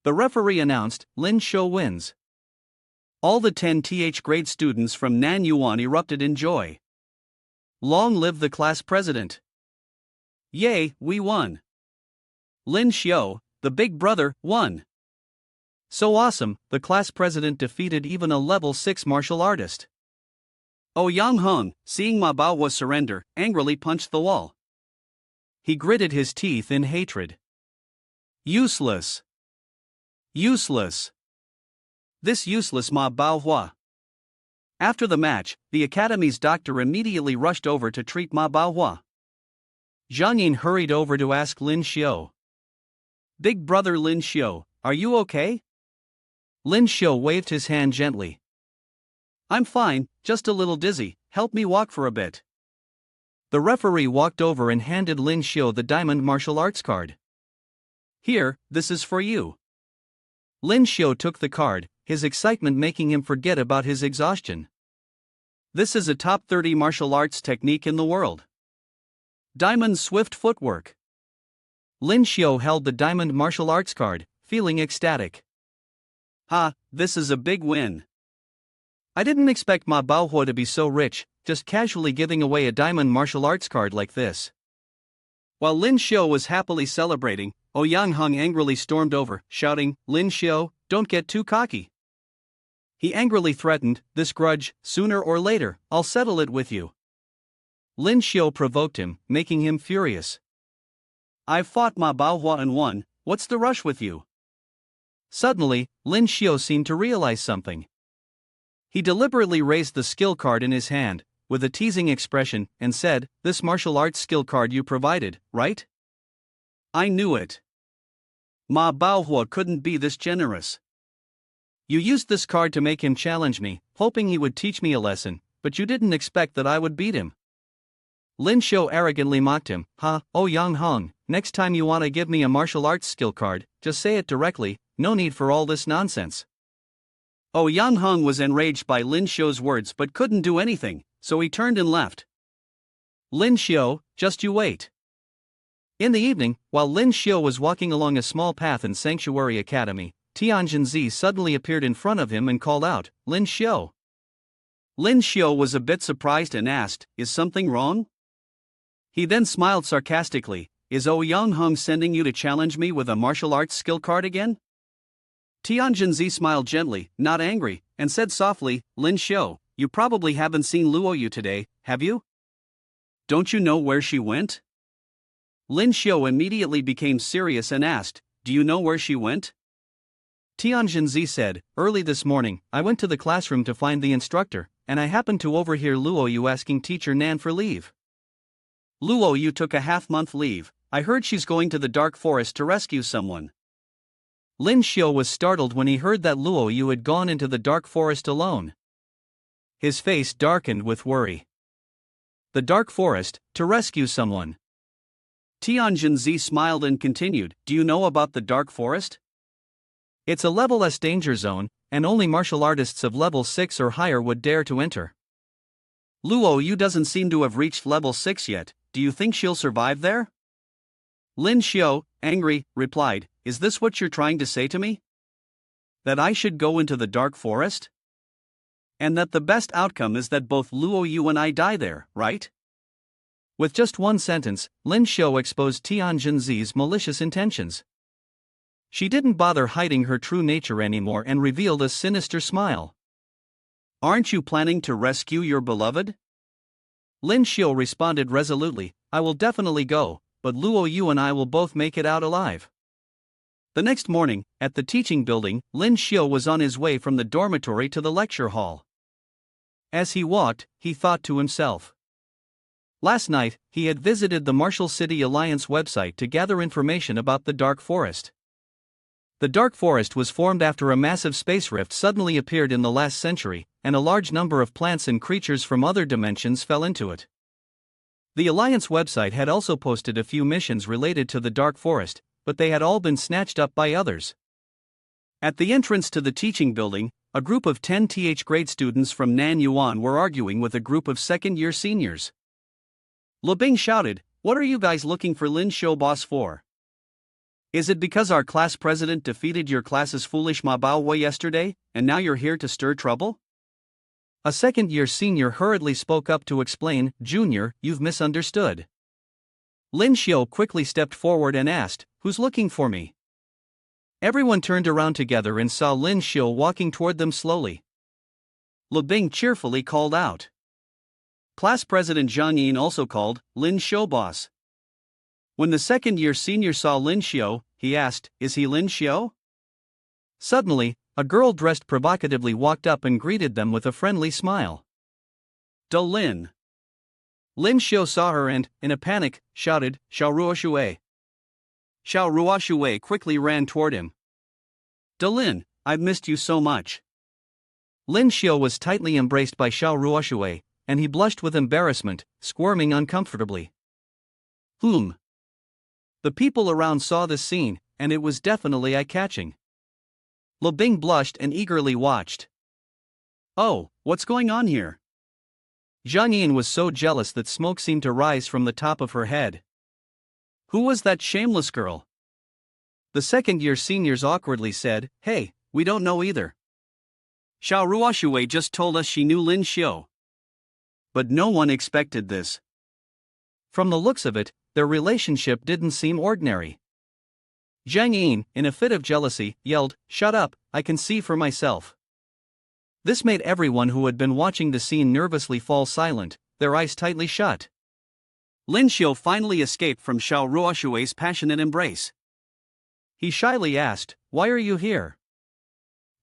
The referee announced, "Lyn Shio wins." All the 10th grade students from Nanyuan erupted in joy. Long live the class president! Yay, we won! Lyn Shio, the big brother, won! So awesome, the class president defeated even a level 6 martial artist. Oh Yang Hong, seeing Ma Baohuo surrender, angrily punched the wall. He gritted his teeth in hatred. Useless! Useless! This useless Ma Baohuo! After the match, the academy's doctor immediately rushed over to treat Ma Baohuo. Zhang Yin hurried over to ask Lyn Shio. "Big brother Lyn Shio, are you okay?" Lyn Shio waved his hand gently. "I'm fine, just a little dizzy, help me walk for a bit." The referee walked over and handed Lyn Shio the diamond martial arts card. Here, this is for you. Lyn Shio took the card, his excitement making him forget about his exhaustion. This is a top 30 martial arts technique in the world. Diamond swift footwork. Lyn Shio held the diamond martial arts card, feeling ecstatic. Ha, this is a big win. I didn't expect Ma Baohua to be so rich, just casually giving away a diamond martial arts card like this. While Lyn Shio was happily celebrating, Ouyang Hung angrily stormed over, shouting, "Lyn Shio, don't get too cocky." He angrily threatened, "This grudge, sooner or later, I'll settle it with you." Lyn Shio provoked him, making him furious. "I've fought Ma Baohua and won, what's the rush with you?" Suddenly, Lyn Shio seemed to realize something. He deliberately raised the skill card in his hand, with a teasing expression, and said, "This martial arts skill card you provided, right?" "I knew it. Ma Baohua couldn't be this generous. You used this card to make him challenge me, hoping he would teach me a lesson, but you didn't expect that I would beat him." Lyn Shio arrogantly mocked him. "Ha, Ouyang Hung, next time you want to give me a martial arts skill card, just say it directly, no need for all this nonsense." Ouyang Hung was enraged by Lyn Shio's words but couldn't do anything, so he turned and left. "Lyn Shio, just you wait." In the evening, while Lyn Shio was walking along a small path in Sanctuary Academy, Tianjin suddenly appeared in front of him and called out, "Lyn Shio." Lyn Shio was a bit surprised and asked, "Is something wrong?" He then smiled sarcastically, "Is Ouyang Hung sending you to challenge me with a martial arts skill card again?" Tianjin smiled gently, not angry, and said softly, "Lyn Shio, you probably haven't seen Luoyu today, have you? Don't you know where she went?" Lyn Shio immediately became serious and asked, "Do you know where she went?" Tianjin said, "Early this morning, I went to the classroom to find the instructor, and I happened to overhear Luoyu asking teacher Nan for leave." "Luoyu took a half-month leave. I heard she's going to the dark forest to rescue someone." Lyn Shio was startled when he heard that Luoyu had gone into the dark forest alone. His face darkened with worry. The dark forest, to rescue someone. Tianjin smiled and continued, "Do you know about the dark forest? It's a level S danger zone, and only martial artists of level 6 or higher would dare to enter. Luoyu doesn't seem to have reached level 6 yet, do you think she'll survive there?" Lyn Shio, angry, replied, "Is this what you're trying to say to me? That I should go into the dark forest? And that the best outcome is that both Luoyu and I die there, right?" With just one sentence, Lyn Shio exposed Tianjin malicious intentions. She didn't bother hiding her true nature anymore and revealed a sinister smile. "Aren't you planning to rescue your beloved?" Lyn Shio responded resolutely, "I will definitely go, but Luoyu and I will both make it out alive." The next morning, at the teaching building, Lyn Shio was on his way from the dormitory to the lecture hall. As he walked, he thought to himself. Last night, he had visited the Martial City Alliance website to gather information about the Dark Forest. The Dark Forest was formed after a massive space rift suddenly appeared in the last century, and a large number of plants and creatures from other dimensions fell into it. The Alliance website had also posted a few missions related to the Dark Forest, but they had all been snatched up by others. At the entrance to the teaching building, a group of 10th grade students from Nanyuan were arguing with a group of second-year seniors. Lebing shouted, "What are you guys looking for Lyn Shio boss for? Is it because our class president defeated your class's foolish Ma Baohua yesterday, and now you're here to stir trouble?" A second-year senior hurriedly spoke up to explain, "Junior, you've misunderstood." Lyn Shio quickly stepped forward and asked, "Who's looking for me?" Everyone turned around together and saw Lyn Shio walking toward them slowly. Lebing cheerfully called out. Class President Zhang Yin also called, "Lyn Shio boss." When the second-year senior saw Lyn Shio, he asked, "Is he Lyn Shio?" Suddenly, a girl dressed provocatively walked up and greeted them with a friendly smile. "Da Lyn." Lyn Shio saw her and, in a panic, shouted, "Xiao Ruoshui." Xiao Ruoshui quickly ran toward him. "Da Lyn, I've missed you so much." Lyn Shio was tightly embraced by Xiao Ruoshui, and he blushed with embarrassment, squirming uncomfortably. The people around saw this scene, and it was definitely eye-catching. Lo Bing blushed and eagerly watched. Oh, what's going on here? Zhang Yin was so jealous that smoke seemed to rise from the top of her head. Who was that shameless girl? The second-year seniors awkwardly said, Hey, we don't know either. Xiao Ruoshui just told us she knew Lyn Shio. But no one expected this. From the looks of it, their relationship didn't seem ordinary. Zhang Yin, in a fit of jealousy, yelled, Shut up, I can see for myself. This made everyone who had been watching the scene nervously fall silent, their eyes tightly shut. Lyn Shio finally escaped from Xiao Ruoshui's passionate embrace. He shyly asked, Why are you here?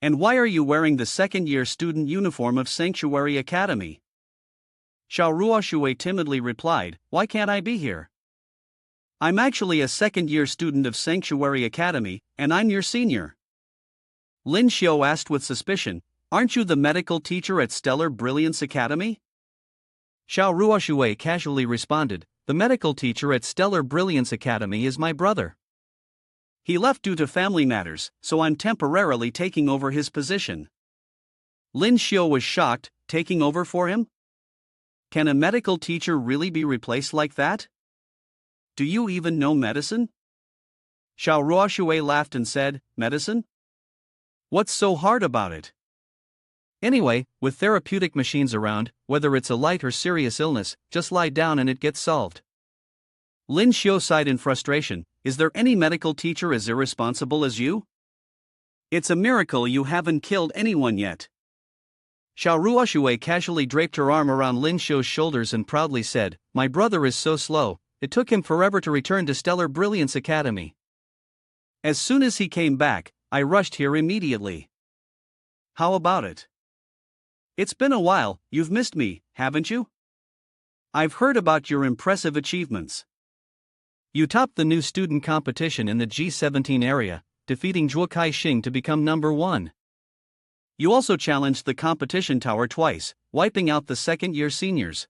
And why are you wearing the second-year student uniform of Sanctuary Academy? Xiao Ruoshui timidly replied, Why can't I be here? I'm actually a second-year student of Sanctuary Academy, and I'm your senior. Lyn Shio asked with suspicion, Aren't you the medical teacher at Stellar Brilliance Academy? Xiao Ruoshui casually responded, The medical teacher at Stellar Brilliance Academy is my brother. He left due to family matters, so I'm temporarily taking over his position. Lyn Shio was shocked, taking over for him? Can a medical teacher really be replaced like that? Do you even know medicine? Xiao Ruoshui laughed and said, Medicine? What's so hard about it? Anyway, with therapeutic machines around, whether it's a light or serious illness, just lie down and it gets solved. Lyn Shio sighed in frustration, Is there any medical teacher as irresponsible as you? It's a miracle you haven't killed anyone yet. Xiao Ruoshui casually draped her arm around Lyn Shio's shoulders and proudly said, My brother is so slow, it took him forever to return to Stellar Brilliance Academy. As soon as he came back, I rushed here immediately. How about it? It's been a while, you've missed me, haven't you? I've heard about your impressive achievements. You topped the new student competition in the G17 area, defeating Zhuokai Shing to become number 1. You also challenged the competition tower twice, wiping out the second-year seniors.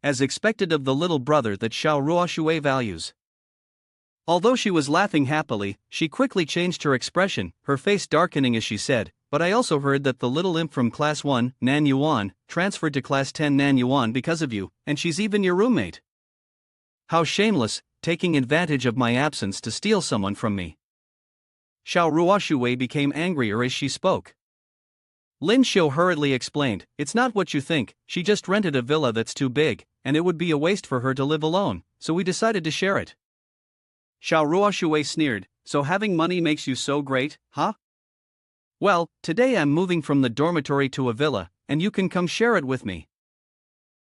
As expected of the little brother that Xiao Ruoshui values. Although she was laughing happily, she quickly changed her expression, her face darkening as she said, But I also heard that the little imp from Class 1, Nan Yuan, transferred to Class 10 Nan Yuan because of you, and she's even your roommate. How shameless, taking advantage of my absence to steal someone from me. Xiao Ruoshui became angrier as she spoke. Lyn Shio hurriedly explained, It's not what you think, she just rented a villa that's too big, and it would be a waste for her to live alone, so we decided to share it. Xiao Ruoshui sneered, So having money makes you so great, huh? Well, today I'm moving from the dormitory to a villa, and you can come share it with me.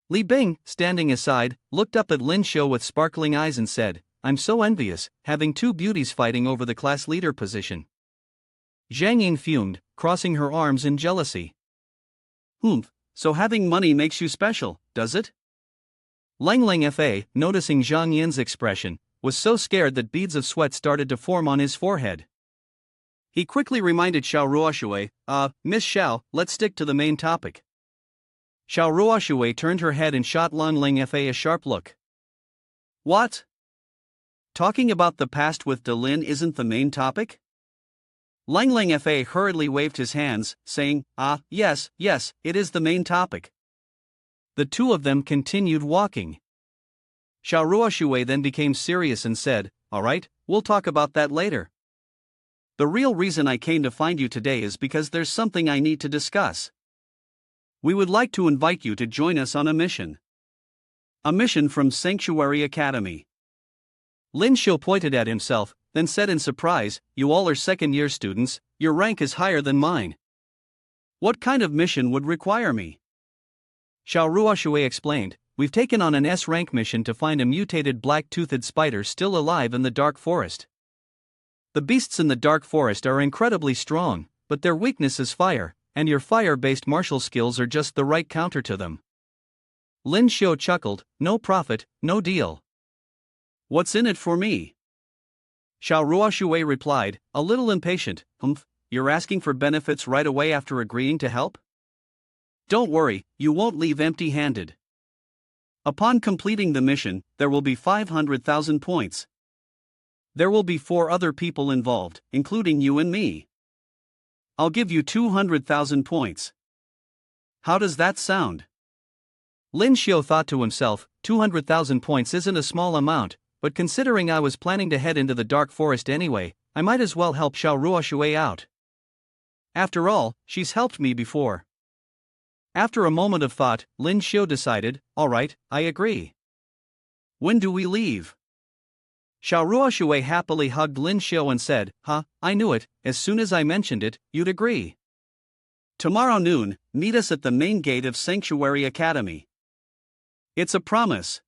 Li Bing, standing aside, looked up at Lyn Shio with sparkling eyes and said, I'm so envious, having two beauties fighting over the class leader position. Zhang Yin fumed, crossing her arms in jealousy. So having money makes you special, does it? Lang Fa, noticing Zhang Yin's expression, was so scared that beads of sweat started to form on his forehead. He quickly reminded Xiao Ruoshui, Miss Xiao, let's stick to the main topic. Xiao Ruoshui turned her head and shot Lang Fa a sharp look. What? Talking about the past with Lyn isn't the main topic? Lang Fa hurriedly waved his hands, saying, yes, it is the main topic. The two of them continued walking. Xiao Ruoshui then became serious and said, Alright, we'll talk about that later. The real reason I came to find you today is because there's something I need to discuss. We would like to invite you to join us on a mission. A mission from Sanctuary Academy. Lyn Shio pointed at himself, then said in surprise, You all are second-year students, your rank is higher than mine. What kind of mission would require me? Xiao Ruoshui explained, We've taken on an S-rank mission to find a mutated black-toothed spider still alive in the dark forest. The beasts in the dark forest are incredibly strong, but their weakness is fire, and your fire-based martial skills are just the right counter to them. Lyn Shio chuckled, No profit, no deal. What's in it for me? Xiao Ruoshui replied, a little impatient, You're asking for benefits right away after agreeing to help? Don't worry, you won't leave empty-handed. Upon completing the mission, there will be 500,000 points. There will be 4 other people involved, including you and me. I'll give you 200,000 points. How does that sound? Lyn Shio thought to himself, 200,000 points isn't a small amount, but considering I was planning to head into the dark forest anyway, I might as well help Xiao Ruoshui out. After all, she's helped me before. After a moment of thought, Lyn Shio decided, alright, I agree. When do we leave? Xiao Ruoshui happily hugged Lyn Shio and said, I knew it, as soon as I mentioned it, you'd agree. Tomorrow noon, meet us at the main gate of Sanctuary Academy. It's a promise.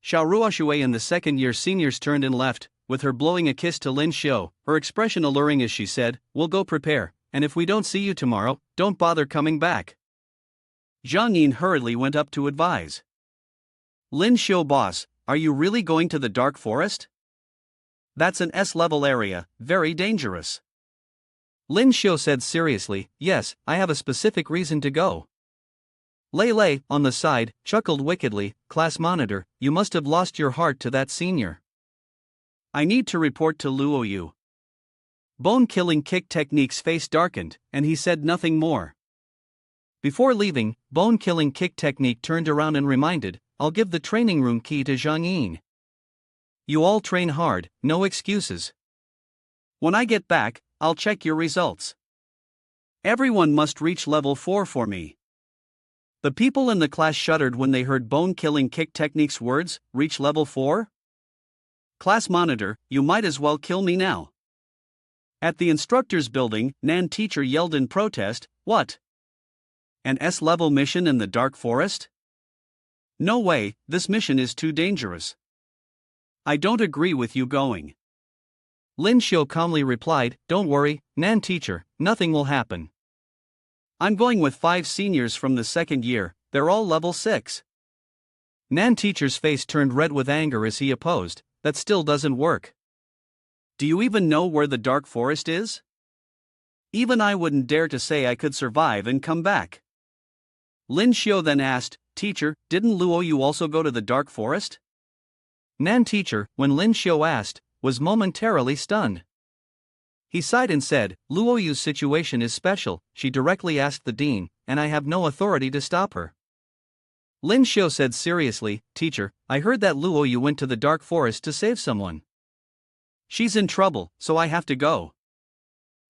Xiao Ruoshui and the second-year seniors turned and left, with her blowing a kiss to Lyn Shio, her expression alluring as she said, we'll go prepare, and if we don't see you tomorrow, don't bother coming back. Zhang Yin hurriedly went up to advise. Lyn Shio boss, are you really going to the dark forest? That's an S-level area, very dangerous. Lyn Shio said seriously, yes, I have a specific reason to go. Lei Lei, on the side, chuckled wickedly, class monitor, you must have lost your heart to that senior. I need to report to Luo Yu. Bone-killing kick technique's face darkened, and he said nothing more. Before leaving, bone-killing kick technique turned around and reminded, I'll give the training room key to Zhang Yin. You all train hard, no excuses. When I get back, I'll check your results. Everyone must reach level 4 for me. The people in the class shuddered when they heard bone-killing kick technique's words, reach level 4? Class monitor, you might as well kill me now. At the instructor's building, Nan teacher yelled in protest, what? An S-level mission in the dark forest? No way, this mission is too dangerous. I don't agree with you going. Lyn Shio calmly replied, don't worry, Nan teacher, nothing will happen. I'm going with 5 seniors from the second year, they're all level 6. Nan teacher's face turned red with anger as he opposed, that still doesn't work. Do you even know where the dark forest is? Even I wouldn't dare to say I could survive and come back. Lyn Shio then asked, teacher, didn't Luo Yu also go to the dark forest? Nan teacher, when Lyn Shio asked, was momentarily stunned. He sighed and said, Luo Yu's situation is special, she directly asked the dean, and I have no authority to stop her. Lyn Shio said seriously, teacher, I heard that Luo Yu went to the dark forest to save someone. She's in trouble, so I have to go.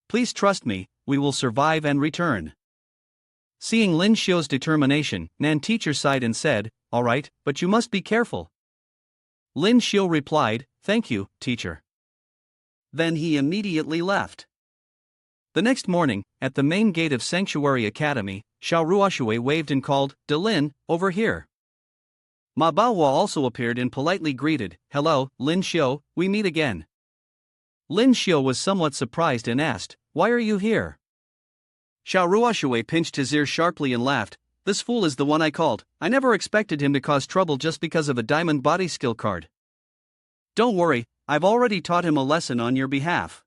Please trust me, we will survive and return. Seeing Lyn Shio's determination, Nan teacher sighed and said, alright, but you must be careful. Lyn Shio replied, thank you, teacher. Then he immediately left. The next morning, at the main gate of Sanctuary Academy, Xiao Ruoshui waved and called, De Lin, over here. Ma Baohua also appeared and politely greeted, hello, Lyn Shio, we meet again. Lyn Shio was somewhat surprised and asked, why are you here? Xiao Ruoshui pinched his ear sharply and laughed, this fool is the one I called, I never expected him to cause trouble just because of a diamond body skill card. Don't worry, I've already taught him a lesson on your behalf.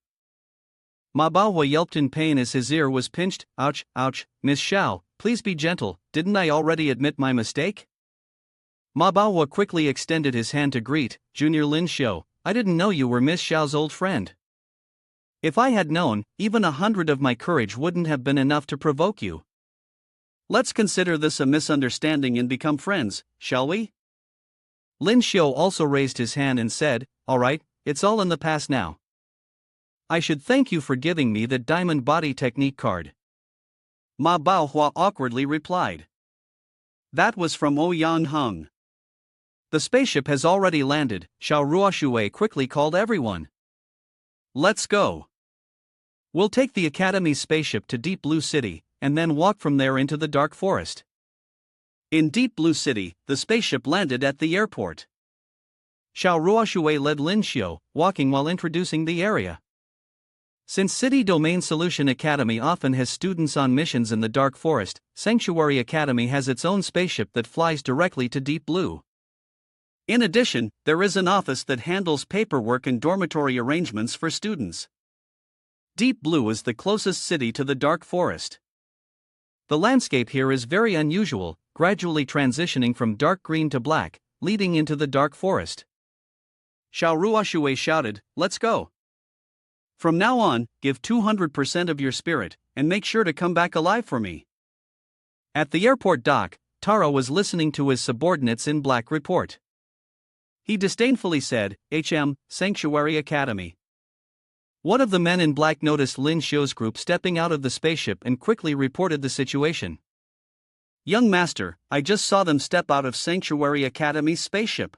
Ma Baohua yelped in pain as his ear was pinched, ouch, ouch, Miss Xiao, please be gentle, didn't I already admit my mistake? Ma Baohua quickly extended his hand to greet, Junior Lyn Shio, I didn't know you were Miss Xiao's old friend. If I had known, even 100 of my courage wouldn't have been enough to provoke you. Let's consider this a misunderstanding and become friends, shall we? Lyn Shio also raised his hand and said, alright, it's all in the past now. I should thank you for giving me the diamond body technique card. Ma Baohua awkwardly replied. That was from Ouyang Hung. The spaceship has already landed, Xiao Ruoshui quickly called everyone. Let's go. We'll take the Academy's spaceship to Deep Blue City, and then walk from there into the dark forest. In Deep Blue City, the spaceship landed at the airport. Xiao Ruoshui led Lyn Shio, walking while introducing the area. Since City Domain Solution Academy often has students on missions in the dark forest, Sanctuary Academy has its own spaceship that flies directly to Deep Blue. In addition, there is an office that handles paperwork and dormitory arrangements for students. Deep Blue is the closest city to the dark forest. The landscape here is very unusual, gradually transitioning from dark green to black, leading into the dark forest. Xiao Ruoshui shouted, "Let's go. From now on, give 200% of your spirit, and make sure to come back alive for me." At the airport dock, Taro was listening to his subordinates in black report. He disdainfully said, Sanctuary Academy. One of the men in black noticed Lyn Shio's group stepping out of the spaceship and quickly reported the situation. "Young master, I just saw them step out of Sanctuary Academy's spaceship."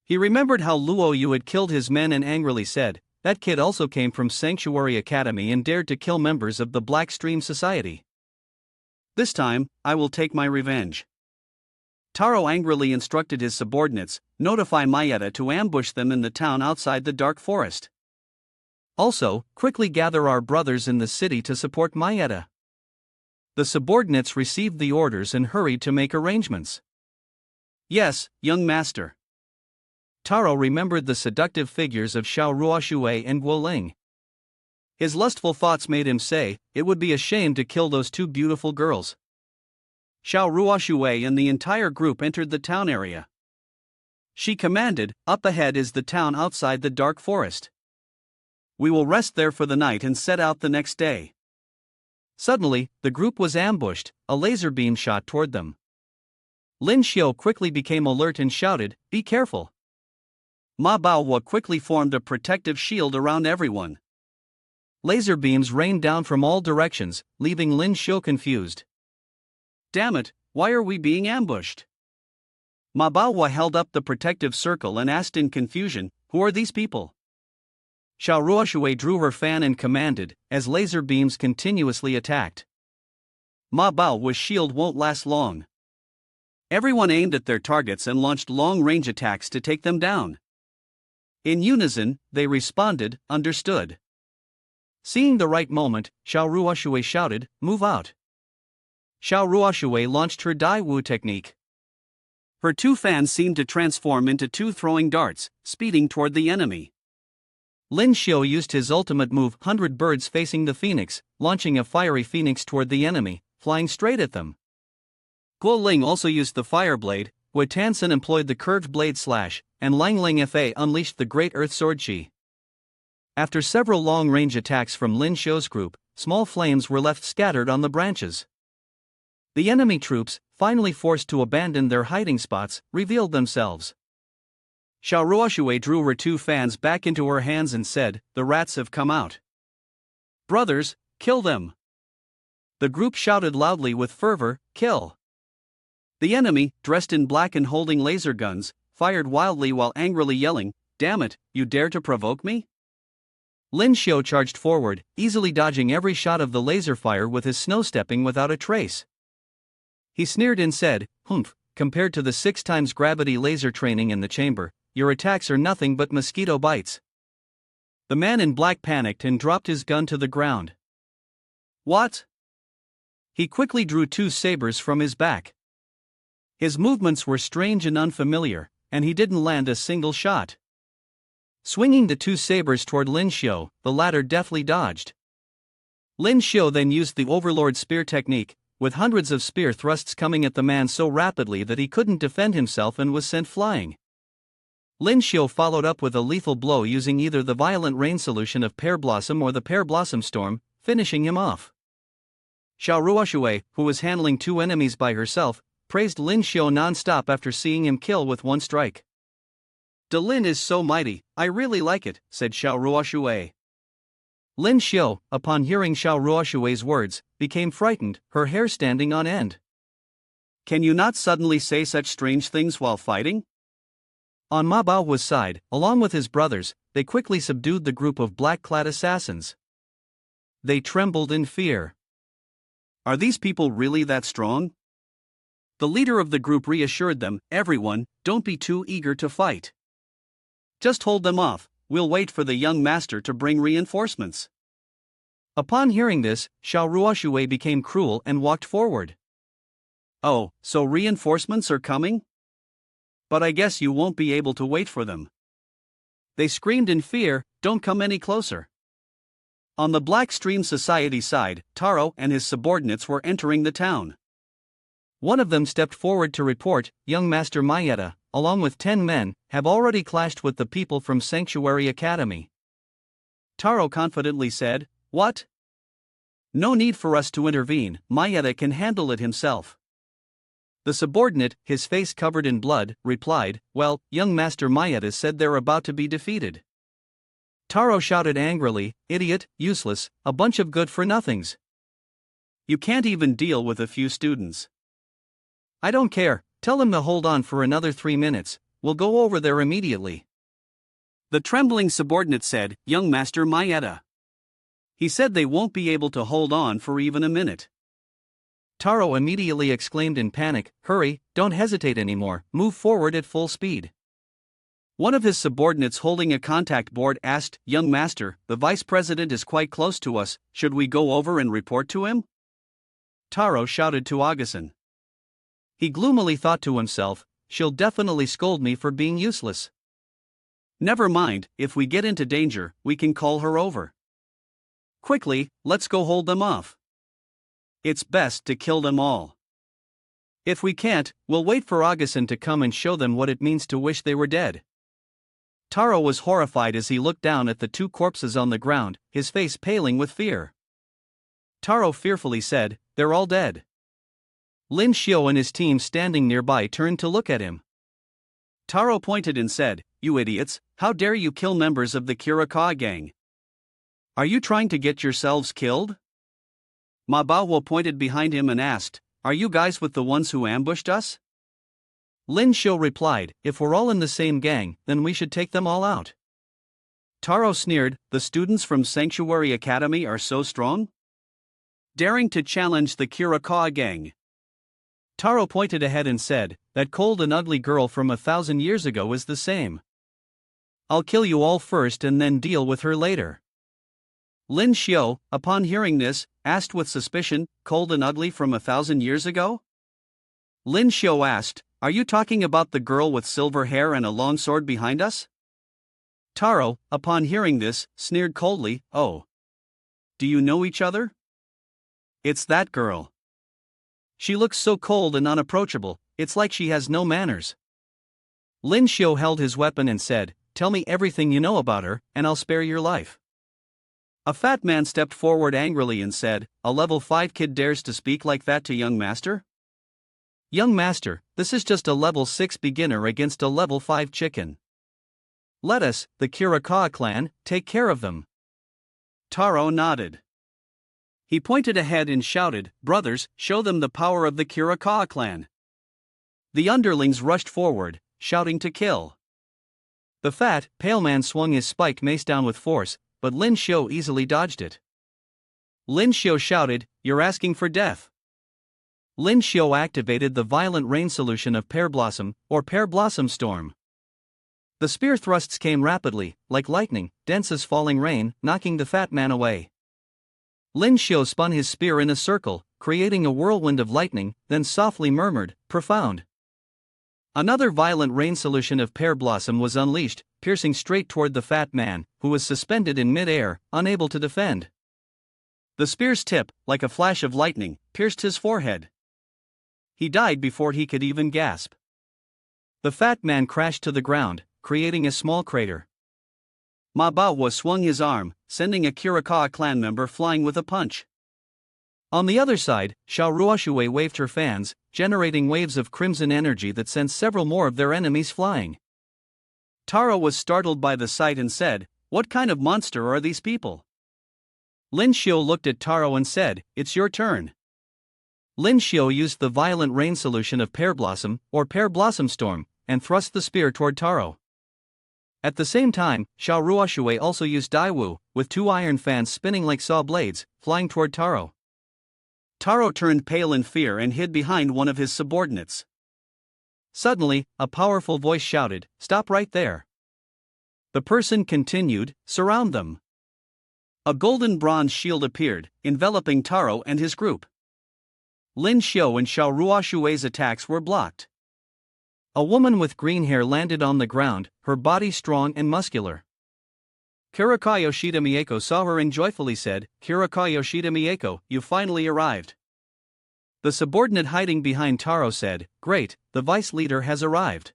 He remembered how Luo Yu had killed his men and angrily said, "That kid also came from Sanctuary Academy and dared to kill members of the Black Stream Society. This time, I will take my revenge." Taro angrily instructed his subordinates, "Notify Mayeta to ambush them in the town outside the dark forest. Also, quickly gather our brothers in the city to support Mayeta." The subordinates received the orders and hurried to make arrangements. "Yes, young master." Taro remembered the seductive figures of Xiao Ruoshui and Guoling. His lustful thoughts made him say, it would be a shame to kill those two beautiful girls. Xiao Ruoshui and the entire group entered the town area. She commanded, "Up ahead is the town outside the dark forest. We will rest there for the night and set out the next day." Suddenly, the group was ambushed, a laser beam shot toward them. Lyn Shio quickly became alert and shouted, "Be careful." Ma Baohua quickly formed a protective shield around everyone. Laser beams rained down from all directions, leaving Lyn Shio confused. "Damn it, why are we being ambushed?" Ma Baohua held up the protective circle and asked in confusion, "Who are these people?" Xiao Ruoshui drew her fan and commanded, as laser beams continuously attacked. Ma Baohua's shield won't last long. Everyone aimed at their targets and launched long-range attacks to take them down. In unison, they responded, "Understood." Seeing the right moment, Xiao Ruoshui shouted, "Move out." Xiao Ruoshui launched her Dai Wu technique. Her two fans seemed to transform into two throwing darts, speeding toward the enemy. Lyn Shio used his ultimate move, 100 Birds facing the phoenix, launching a fiery phoenix toward the enemy, flying straight at them. Guoling also used the fire blade, Wei Tansen employed the curved blade slash, and Langling Fa unleashed the great earth sword Qi. After several long-range attacks from Lyn Shio's group, small flames were left scattered on the branches. The enemy troops, finally forced to abandon their hiding spots, revealed themselves. Xiao Ruoshui drew her two fans back into her hands and said, "The rats have come out. Brothers, kill them." The group shouted loudly with fervor, "Kill!" The enemy, dressed in black and holding laser guns, fired wildly while angrily yelling, "Damn it, you dare to provoke me?" Lyn Shio charged forward, easily dodging every shot of the laser fire with his snow-stepping without a trace. He sneered and said, "Humph, compared to the 6 times gravity laser training in the chamber, your attacks are nothing but mosquito bites." The man in black panicked and dropped his gun to the ground. "What?" He quickly drew 2 sabers from his back. His movements were strange and unfamiliar, and he didn't land a single shot. Swinging the 2 sabers toward Lyn Shio, the latter deftly dodged. Lyn Shio then used the Overlord spear technique, with hundreds of spear thrusts coming at the man so rapidly that he couldn't defend himself and was sent flying. Lyn Shio followed up with a lethal blow using either the violent rain solution of Pear Blossom or the Pear Blossom Storm, finishing him off. Xiao Ruoshui, who was handling 2 enemies by herself, praised Lyn Shio non-stop after seeing him kill with 1 strike. "De Lin is so mighty, I really like it," said Xiao Ruoshui. Lyn Shio, upon hearing Xiao Ruoshui's words, became frightened, her hair standing on end. "Can you not suddenly say such strange things while fighting?" On Ma Baohua's side, along with his brothers, they quickly subdued the group of black-clad assassins. They trembled in fear. Are these people really that strong? The leader of the group reassured them, "Everyone, don't be too eager to fight. Just hold them off, we'll wait for the young master to bring reinforcements." Upon hearing this, Xiao Ruoshui became cruel and walked forward. "Oh, so reinforcements are coming? But I guess you won't be able to wait for them." They screamed in fear, "Don't come any closer." On the Blackstream Society side, Taro and his subordinates were entering the town. One of them stepped forward to report, young Master Mayeta, along with 10 men, have already clashed with the people from Sanctuary Academy. Taro confidently said, "What? No need for us to intervene, Mayeta can handle it himself." The subordinate, his face covered in blood, replied, "Well, young Master Mayeta said they're about to be defeated." Taro shouted angrily, "Idiot, useless, a bunch of good-for-nothings. You can't even deal with a few students." "I don't care, tell them to hold on for another 3 minutes, we'll go over there immediately." The trembling subordinate said, "Young Master Mayeta. He said they won't be able to hold on for even a minute." Taro immediately exclaimed in panic, "Hurry, don't hesitate anymore, move forward at full speed." One of his subordinates holding a contact board asked, "Young Master, the Vice President is quite close to us, should we go over and report to him?" Taro shouted to Augustin. He gloomily thought to himself, "She'll definitely scold me for being useless. Never mind, if we get into danger, we can call her over. Quickly, let's go hold them off. It's best to kill them all. If we can't, we'll wait for Augustin to come and show them what it means to wish they were dead." Taro was horrified as he looked down at the 2 corpses on the ground, his face paling with fear. Taro fearfully said, "They're all dead." Lyn Shio and his team standing nearby turned to look at him. Taro pointed and said, "You idiots, how dare you kill members of the Kurakawa gang? Are you trying to get yourselves killed?" Manhwa pointed behind him and asked, "Are you guys with the ones who ambushed us?" Lyn Shio replied, "If we're all in the same gang, then we should take them all out." Taro sneered, "The students from Sanctuary Academy are so strong? Daring to challenge the Kurakawa gang." Taro pointed ahead and said, "That cold and ugly girl from 1,000 years ago is the same. I'll kill you all first and then deal with her later." Lyn Shio, upon hearing this, asked with suspicion, "Cold and ugly from 1,000 years ago?" Lyn Shio asked, "Are you talking about the girl with silver hair and a long sword behind us?" Taro, upon hearing this, sneered coldly, "Oh. Do you know each other? It's that girl. She looks so cold and unapproachable, it's like she has no manners." Lyn Shio held his weapon and said, "Tell me everything you know about her, and I'll spare your life." A fat man stepped forward angrily and said, "A level 5 kid dares to speak like that to young master? Young master, this is just a level 6 beginner against a level 5 chicken. Let us, the Kurakawa clan, take care of them." Taro nodded. He pointed ahead and shouted, "Brothers, show them the power of the Kurakawa clan." The underlings rushed forward, shouting to kill. The fat, pale man swung his spiked mace down with force, but Lyn Shio easily dodged it. Lyn Shio shouted, "You're asking for death." Lyn Shio activated the violent rain solution of Pear Blossom, or Pear Blossom Storm. The spear thrusts came rapidly, like lightning, dense as falling rain, knocking the fat man away. Lyn Shio spun his spear in a circle, creating a whirlwind of lightning, then softly murmured, "Profound." Another violent rain solution of Pear Blossom was unleashed, piercing straight toward the fat man, who was suspended in mid-air, unable to defend. The spear's tip, like a flash of lightning, pierced his forehead. He died before he could even gasp. The fat man crashed to the ground, creating a small crater. Manhwa swung his arm, sending a Kurakawa clan member flying with a punch. On the other side, Xiao waved her fans, generating waves of crimson energy that sent several more of their enemies flying. Taro was startled by the sight and said, "What kind of monster are these people?" Lyn Shio looked at Taro and said, "It's your turn." Lyn Shio used the violent rain solution of Pear Blossom, or Pear Blossom Storm, and thrust the spear toward Taro. At the same time, Xiao also used Daiwu, with 2 iron fans spinning like saw blades, flying toward Taro. Taro turned pale in fear and hid behind one of his subordinates. Suddenly, a powerful voice shouted, "Stop right there." The person continued, "Surround them." A golden bronze shield appeared, enveloping Taro and his group. Lyn Shio and Xiao attacks were blocked. A woman with green hair landed on the ground, her body strong and muscular. Kuraka Yoshida Mieko saw her and joyfully said, "Kuraka Yoshida Mieko, you finally arrived." The subordinate hiding behind Taro said, "Great, the vice leader has arrived."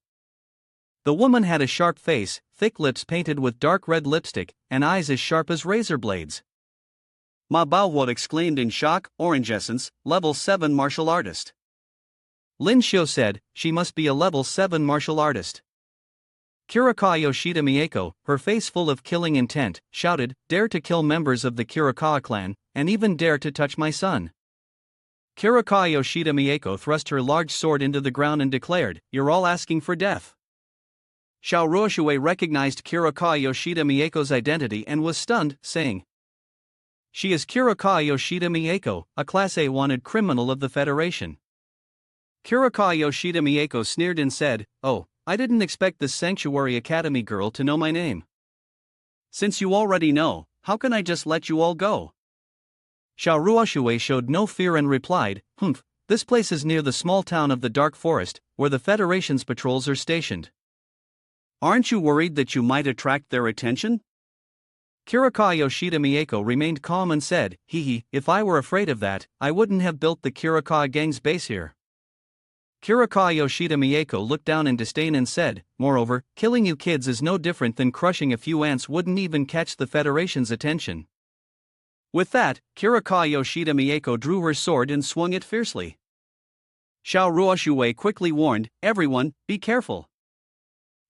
The woman had a sharp face, thick lips painted with dark red lipstick, and eyes as sharp as razor blades. Ma Baohuo exclaimed in shock, "Orange essence, level 7 martial artist." Lyn Shio said, "She must be a level 7 martial artist." Kuraka Yoshida Mieko, her face full of killing intent, shouted, "Dare to kill members of the Kuraka clan, and even dare to touch my son." Kuraka Yoshida Mieko thrust her large sword into the ground and declared, "You're all asking for death." Xiao Ruoxue recognized Kuraka Yoshida Mieko's identity and was stunned, saying, "She is Kuraka Yoshida Mieko, a Class A wanted criminal of the Federation." Kuraka Yoshida Mieko sneered and said, "Oh, I didn't expect this Sanctuary Academy girl to know my name. Since you already know, how can I just let you all go?" Xiao Ruoxue showed no fear and replied, "Humph, this place is near the small town of the Dark Forest, where the Federation's patrols are stationed. Aren't you worried that you might attract their attention?" Kuraka Yoshida Mieko remained calm and said, "Hee, if I were afraid of that, I wouldn't have built the Kuraka gang's base here." Kuraka Yoshida Mieko looked down in disdain and said, "Moreover, killing you kids is no different than crushing a few ants wouldn't even catch the Federation's attention." With that, Kuraka Yoshida Mieko drew her sword and swung it fiercely. Xiao Ruoxue quickly warned, "Everyone, be careful."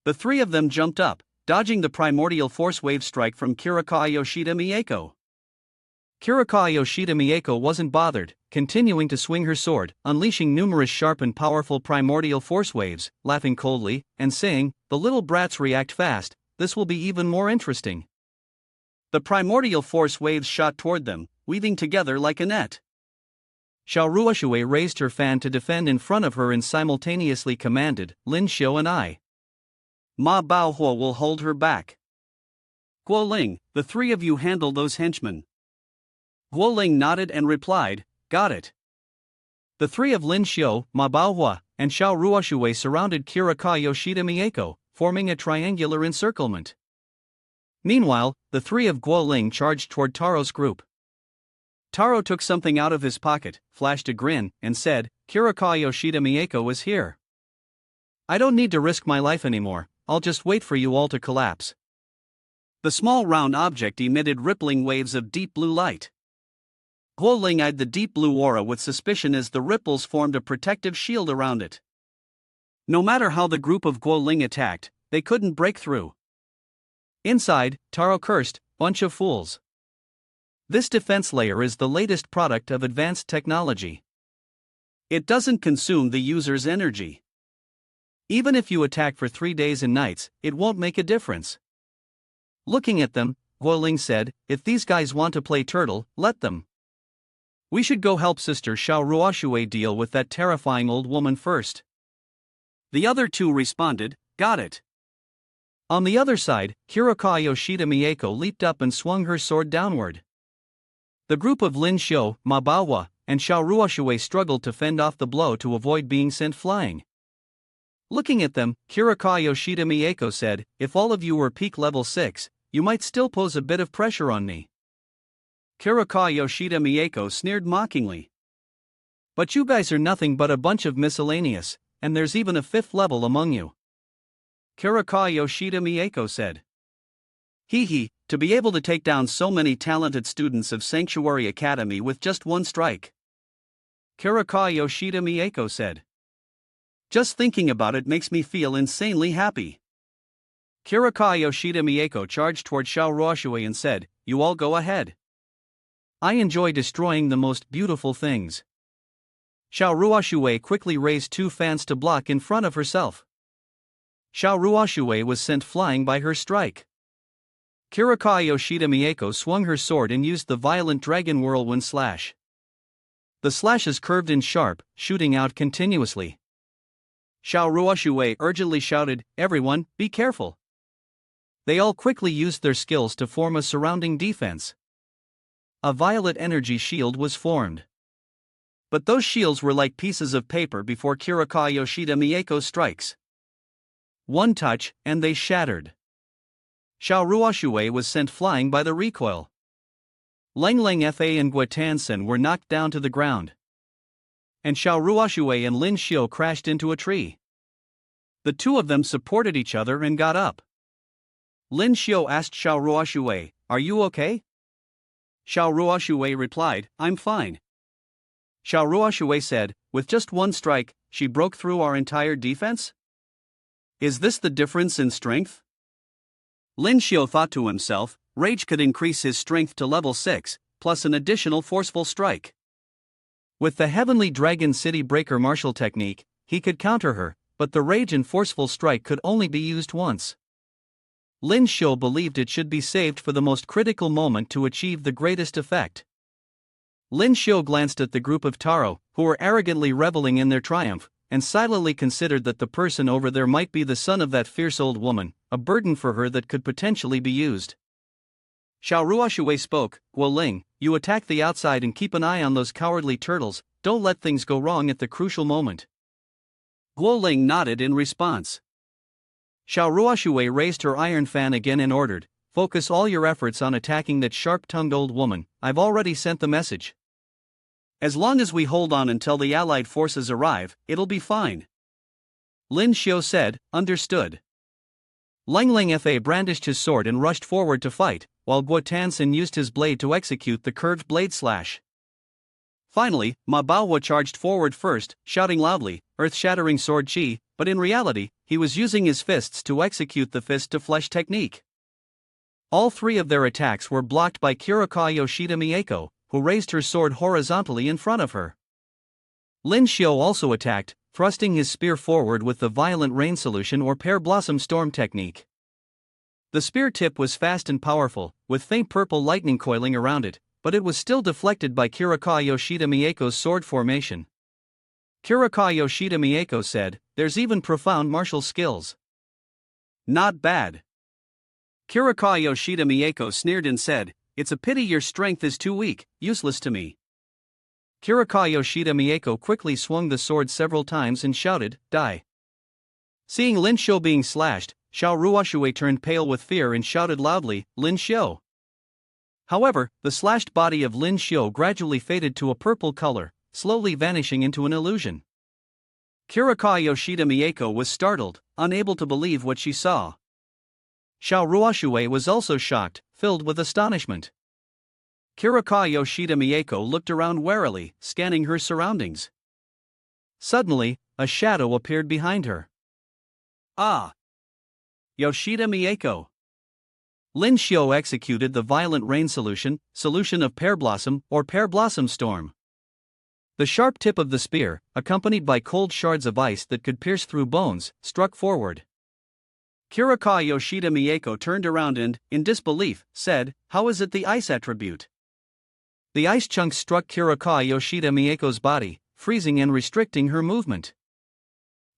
The three of them jumped up, dodging the primordial force wave strike from Kuraka Yoshida Mieko. Kuraka Yoshida Mieko wasn't bothered, continuing to swing her sword, unleashing numerous sharp and powerful primordial force waves, laughing coldly, and saying, "The little brats react fast, this will be even more interesting." The primordial force waves shot toward them, weaving together like a net. Xiao Ruoxue raised her fan to defend in front of her and simultaneously commanded, "Lyn Shio and I. Ma Baohuo will hold her back. Guoling, the three of you handle those henchmen." Guoling nodded and replied, "Got it." The three of Lyn Shio, Ma Baohuo, and Xiao Ruoxue surrounded Kuraka Yoshida Mieko, forming a triangular encirclement. Meanwhile, the three of Guoling charged toward Taro's group. Taro took something out of his pocket, flashed a grin, and said, "Kuraka Yoshida Mieko is here. I don't need to risk my life anymore, I'll just wait for you all to collapse." The small round object emitted rippling waves of deep blue light. Guoling eyed the deep blue aura with suspicion as the ripples formed a protective shield around it. No matter how the group of Guoling attacked, they couldn't break through. Inside, Taro cursed, "Bunch of fools. This defense layer is the latest product of advanced technology. It doesn't consume the user's energy. Even if you attack for 3 days and nights, it won't make a difference." Looking at them, Guoling said, "If these guys want to play turtle, let them. We should go help Sister Xiao Ruoxue deal with that terrifying old woman first." The other two responded, "Got it." On the other side, Kuraka Yoshida Mieko leaped up and swung her sword downward. The group of Lyn Shio, Ma Baohuo, and Xiao Ruoxue struggled to fend off the blow to avoid being sent flying. Looking at them, Kuraka Yoshida Mieko said, "If all of you were peak level 6, you might still pose a bit of pressure on me." Kuraka Yoshida Mieko sneered mockingly. "But you guys are nothing but a bunch of miscellaneous, and there's even a 5th level among you." Kuraka Yoshida Mieko said. "Hee, to be able to take down so many talented students of Sanctuary Academy with just one strike." Kuraka Yoshida Mieko said. "Just thinking about it makes me feel insanely happy." Kuraka Yoshida Mieko charged toward Xiao Ruoxue and said, "You all go ahead. I enjoy destroying the most beautiful things." Xiao Ruoxue quickly raised 2 fans to block in front of herself. Xiao Ruoxue was sent flying by her strike. Kuraka Yoshida Mieko swung her sword and used the violent dragon whirlwind slash. The slashes curved and sharp, shooting out continuously. Xiao Ruoxue urgently shouted, "Everyone, be careful." They all quickly used their skills to form a surrounding defense. A violet energy shield was formed. But those shields were like pieces of paper before Kuraka Yoshida Mieko's strikes. One touch, and they shattered. Xiao Ruoshui was sent flying by the recoil. Leng Leng Fa and Guo were knocked down to the ground. And Xiao Ruoshui and Lyn Shio crashed into a tree. The two of them supported each other and got up. Lyn Shio asked Xiao Ruoshui, "Are you okay?" Xiao Ruoshui replied, "I'm fine." Xiao Ruoshui said, "With just one strike, she broke through our entire defense? Is this the difference in strength?" Lyn Shio thought to himself, rage could increase his strength to level 6, plus an additional forceful strike. With the Heavenly Dragon City Breaker martial technique, he could counter her, but the rage and forceful strike could only be used once. Lyn Shio believed it should be saved for the most critical moment to achieve the greatest effect. Lyn Shio glanced at the group of Taro, who were arrogantly reveling in their triumph, and silently considered that the person over there might be the son of that fierce old woman, a burden for her that could potentially be used. Xiao Ruoshui spoke, "Guo Ling, you attack the outside and keep an eye on those cowardly turtles, don't let things go wrong at the crucial moment." Guo Ling nodded in response. Xiao Ruoshui raised her iron fan again and ordered, "Focus all your efforts on attacking that sharp-tongued old woman, I've already sent the message. As long as we hold on until the allied forces arrive, it'll be fine." Lyn Shio said, "Understood." Leng Leng Fa brandished his sword and rushed forward to fight, while Guo Tansen used his blade to execute the curved blade slash. Finally, Ma Baohua charged forward first, shouting loudly, "Earth-shattering sword chi," but in reality, he was using his fists to execute the fist-to-flesh technique. All three of their attacks were blocked by Kirika Yoshida Mieko, who raised her sword horizontally in front of her. Lyn Shio also attacked, thrusting his spear forward with the violent rain solution or pear blossom storm technique. The spear tip was fast and powerful, with faint purple lightning coiling around it, but it was still deflected by Kirika Yoshida Mieko's sword formation. Kirika Yoshida Mieko said, "There's even profound martial skills. Not bad." Kirika Yoshida Mieko sneered and said, "It's a pity your strength is too weak, useless to me." Kirika Yoshida Mieko quickly swung the sword several times and shouted, "Die." Seeing Lyn Shio being slashed, Xiao Ruoshui turned pale with fear and shouted loudly, "Lyn Shio." However, the slashed body of Lyn Shio gradually faded to a purple color, slowly vanishing into an illusion. Kirika Yoshida Mieko was startled, unable to believe what she saw. Xiao Ruoshui was also shocked, filled with astonishment. Kirika Yoshida Mieko looked around warily, scanning her surroundings. Suddenly, a shadow appeared behind her. "Ah! Yoshida Mieko." Lyn Shio executed the violent rain solution of pear blossom or pear blossom storm. The sharp tip of the spear, accompanied by cold shards of ice that could pierce through bones, struck forward. Kirika Yoshida Mieko turned around and, in disbelief, said, "How is it the ice attribute?" The ice chunks struck Kirika Yoshida Mieko's body, freezing and restricting her movement.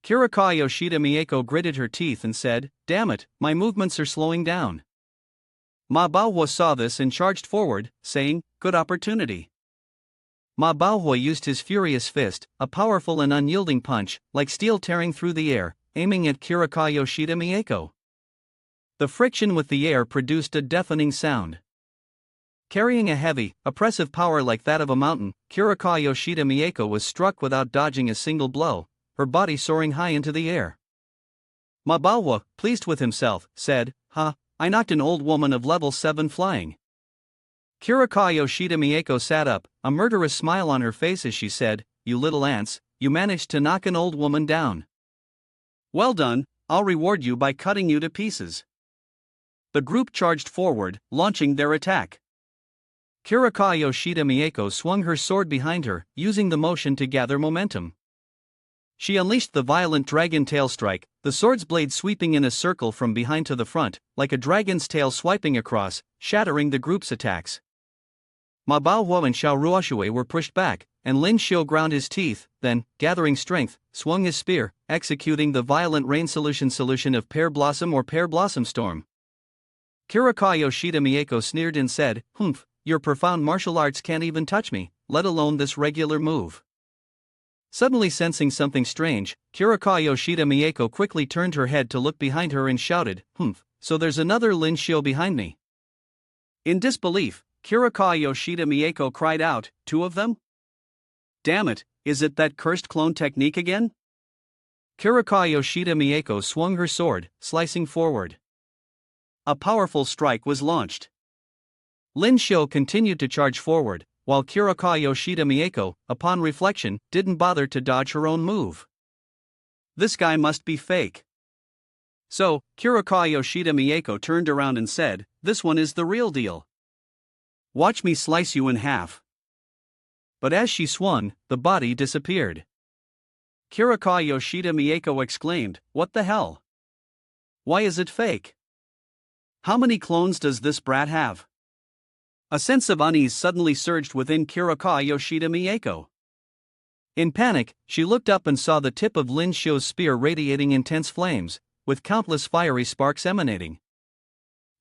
Kirika Yoshida Mieko gritted her teeth and said, "Damn it, my movements are slowing down." Ma Baohua saw this and charged forward, saying, "Good opportunity." Ma Baohua used his furious fist, a powerful and unyielding punch, like steel tearing through the air, aiming at Kirika Yoshida Mieko. The friction with the air produced a deafening sound. Carrying a heavy, oppressive power like that of a mountain, Kirika Yoshida Mieko was struck without dodging a single blow, her body soaring high into the air. Ma Baohua, pleased with himself, said, "Ha, I knocked an old woman of level 7 flying." Kirika Yoshida Mieko sat up, a murderous smile on her face as she said, "You little ants, you managed to knock an old woman down. Well done, I'll reward you by cutting you to pieces." The group charged forward, launching their attack. Kirika Yoshida Mieko swung her sword behind her, using the motion to gather momentum. She unleashed the violent dragon tail strike, the sword's blade sweeping in a circle from behind to the front, like a dragon's tail swiping across, shattering the group's attacks. Ma Baohua and Xiao Ruoshui were pushed back, and Lyn Shio ground his teeth, then, gathering strength, swung his spear, executing the violent rain solution of pear blossom or pear blossom storm. Kirika Yoshida Mieko sneered and said, "Humph, your profound martial arts can't even touch me, let alone this regular move." Suddenly sensing something strange, Kirika Yoshida Mieko quickly turned her head to look behind her and shouted, "Humph, so there's another Lyn Shio behind me. In disbelief, Kurakawa Yoshida Mieko cried out, 2 of them? Damn it, is it that cursed clone technique again? Kurakawa Yoshida Mieko swung her sword, slicing forward. A powerful strike was launched. Lyn Shio continued to charge forward, while Kurakawa Yoshida Mieko, upon reflection, didn't bother to dodge her own move. This guy must be fake. So, Kurakawa Yoshida Mieko turned around and said, this one is the real deal. Watch me slice you in half. But as she swung, the body disappeared. Kurakawa Yoshida Mieko exclaimed, what the hell? Why is it fake? How many clones does this brat have? A sense of unease suddenly surged within Kurakawa Yoshida Mieko. In panic, she looked up and saw the tip of Lyn Shio's spear radiating intense flames, with countless fiery sparks emanating.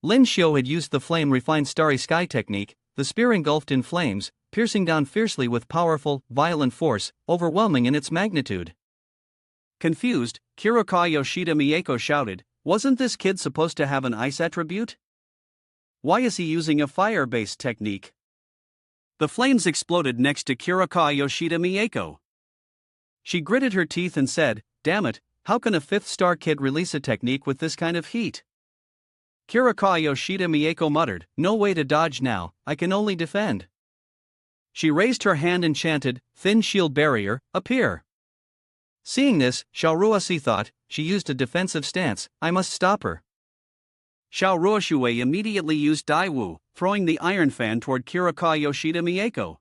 Lyn Shio had used the flame-refined starry sky technique. The spear engulfed in flames, piercing down fiercely with powerful, violent force, overwhelming in its magnitude. Confused, Kurakawa Yoshida Mieko shouted, wasn't this kid supposed to have an ice attribute? Why is he using a fire-based technique? The flames exploded next to Kurakawa Yoshida Mieko. She gritted her teeth and said, damn it, how can a 5th-star kid release a technique with this kind of heat? Kurakawa Yoshida Mieko muttered, no way to dodge now, I can only defend. She raised her hand and chanted, thin shield barrier, appear. Seeing this, Xiao thought, she used a defensive stance, I must stop her. Xiao Ruoshui immediately used Daiwu, throwing the iron fan toward Kurakawa Yoshida Mieko.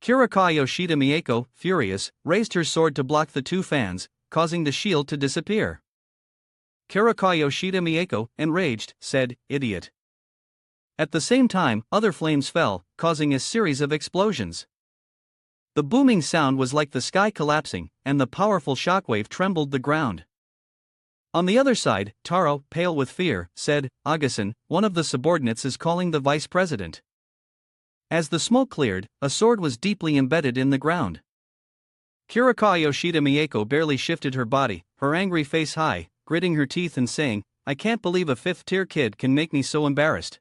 Kurakawa Yoshida Mieko, furious, raised her sword to block the 2 fans, causing the shield to disappear. Kurakawa Yoshida Mieko, enraged, said, idiot. At the same time, other flames fell, causing a series of explosions. The booming sound was like the sky collapsing, and the powerful shockwave trembled the ground. On the other side, Taro, pale with fear, said, Agasan, one of the subordinates is calling the vice president. As the smoke cleared, a sword was deeply embedded in the ground. Kurakawa Yoshida Mieko barely shifted her body, her angry face high, gritting her teeth and saying, I can't believe a 5th-tier kid can make me so embarrassed.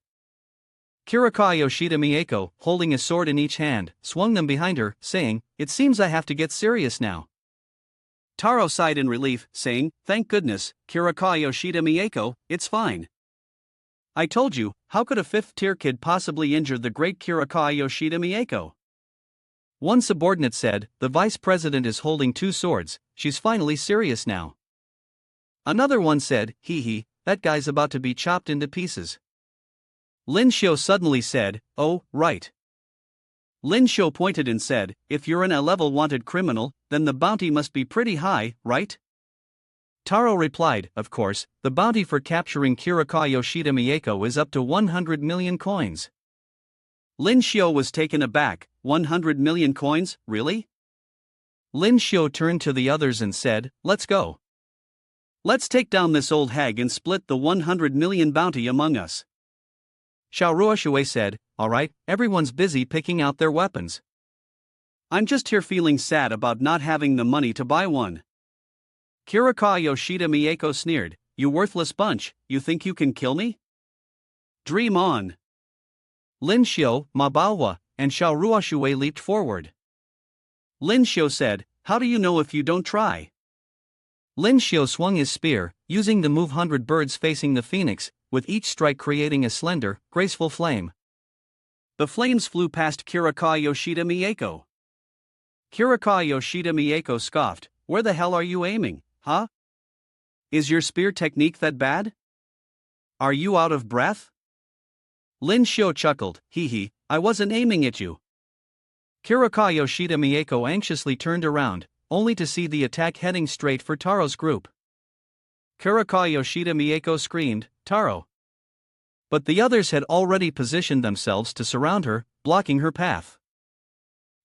Kurakawa Yoshida Mieko, holding a sword in each hand, swung them behind her, saying, it seems I have to get serious now. Taro sighed in relief, saying, thank goodness, Kurakawa Yoshida Mieko, it's fine. I told you, how could a 5th-tier kid possibly injure the great Kurakawa Yoshida Mieko? One subordinate said, the vice president is holding 2 swords, she's finally serious now. Another one said, hee, that guy's about to be chopped into pieces. Lyn Shio suddenly said, oh, right. Lyn Shio pointed and said, if you're an A-level wanted criminal, then the bounty must be pretty high, right? Taro replied, of course, the bounty for capturing Kurakawa Yoshida Mieko is up to 100 million coins. Lyn Shio was taken aback, 100 million coins, really? Lyn Shio turned to the others and said, let's go. Let's take down this old hag and split the 100 million bounty among us. Xiao Ruoshui said, alright, everyone's busy picking out their weapons. I'm just here feeling sad about not having the money to buy one. Kurakawa Yoshida Mieko sneered, you worthless bunch, you think you can kill me? Dream on. Lyn Shio, Mabawa, and Xiao Ruoshui leaped forward. Lyn Shio said, how do you know if you don't try? Lyn Shio swung his spear, using the move 100 birds facing the phoenix, with each strike creating a slender, graceful flame. The flames flew past Kurakawa Yoshida Mieko. Kurakawa Yoshida Mieko scoffed, where the hell are you aiming, huh? Is your spear technique that bad? Are you out of breath? Lyn Shio chuckled, hee, I wasn't aiming at you. Kurakawa Yoshida Mieko anxiously turned around, only to see the attack heading straight for Taro's group. Kurakawa Yoshida Mieko screamed, Taro. But the others had already positioned themselves to surround her, blocking her path.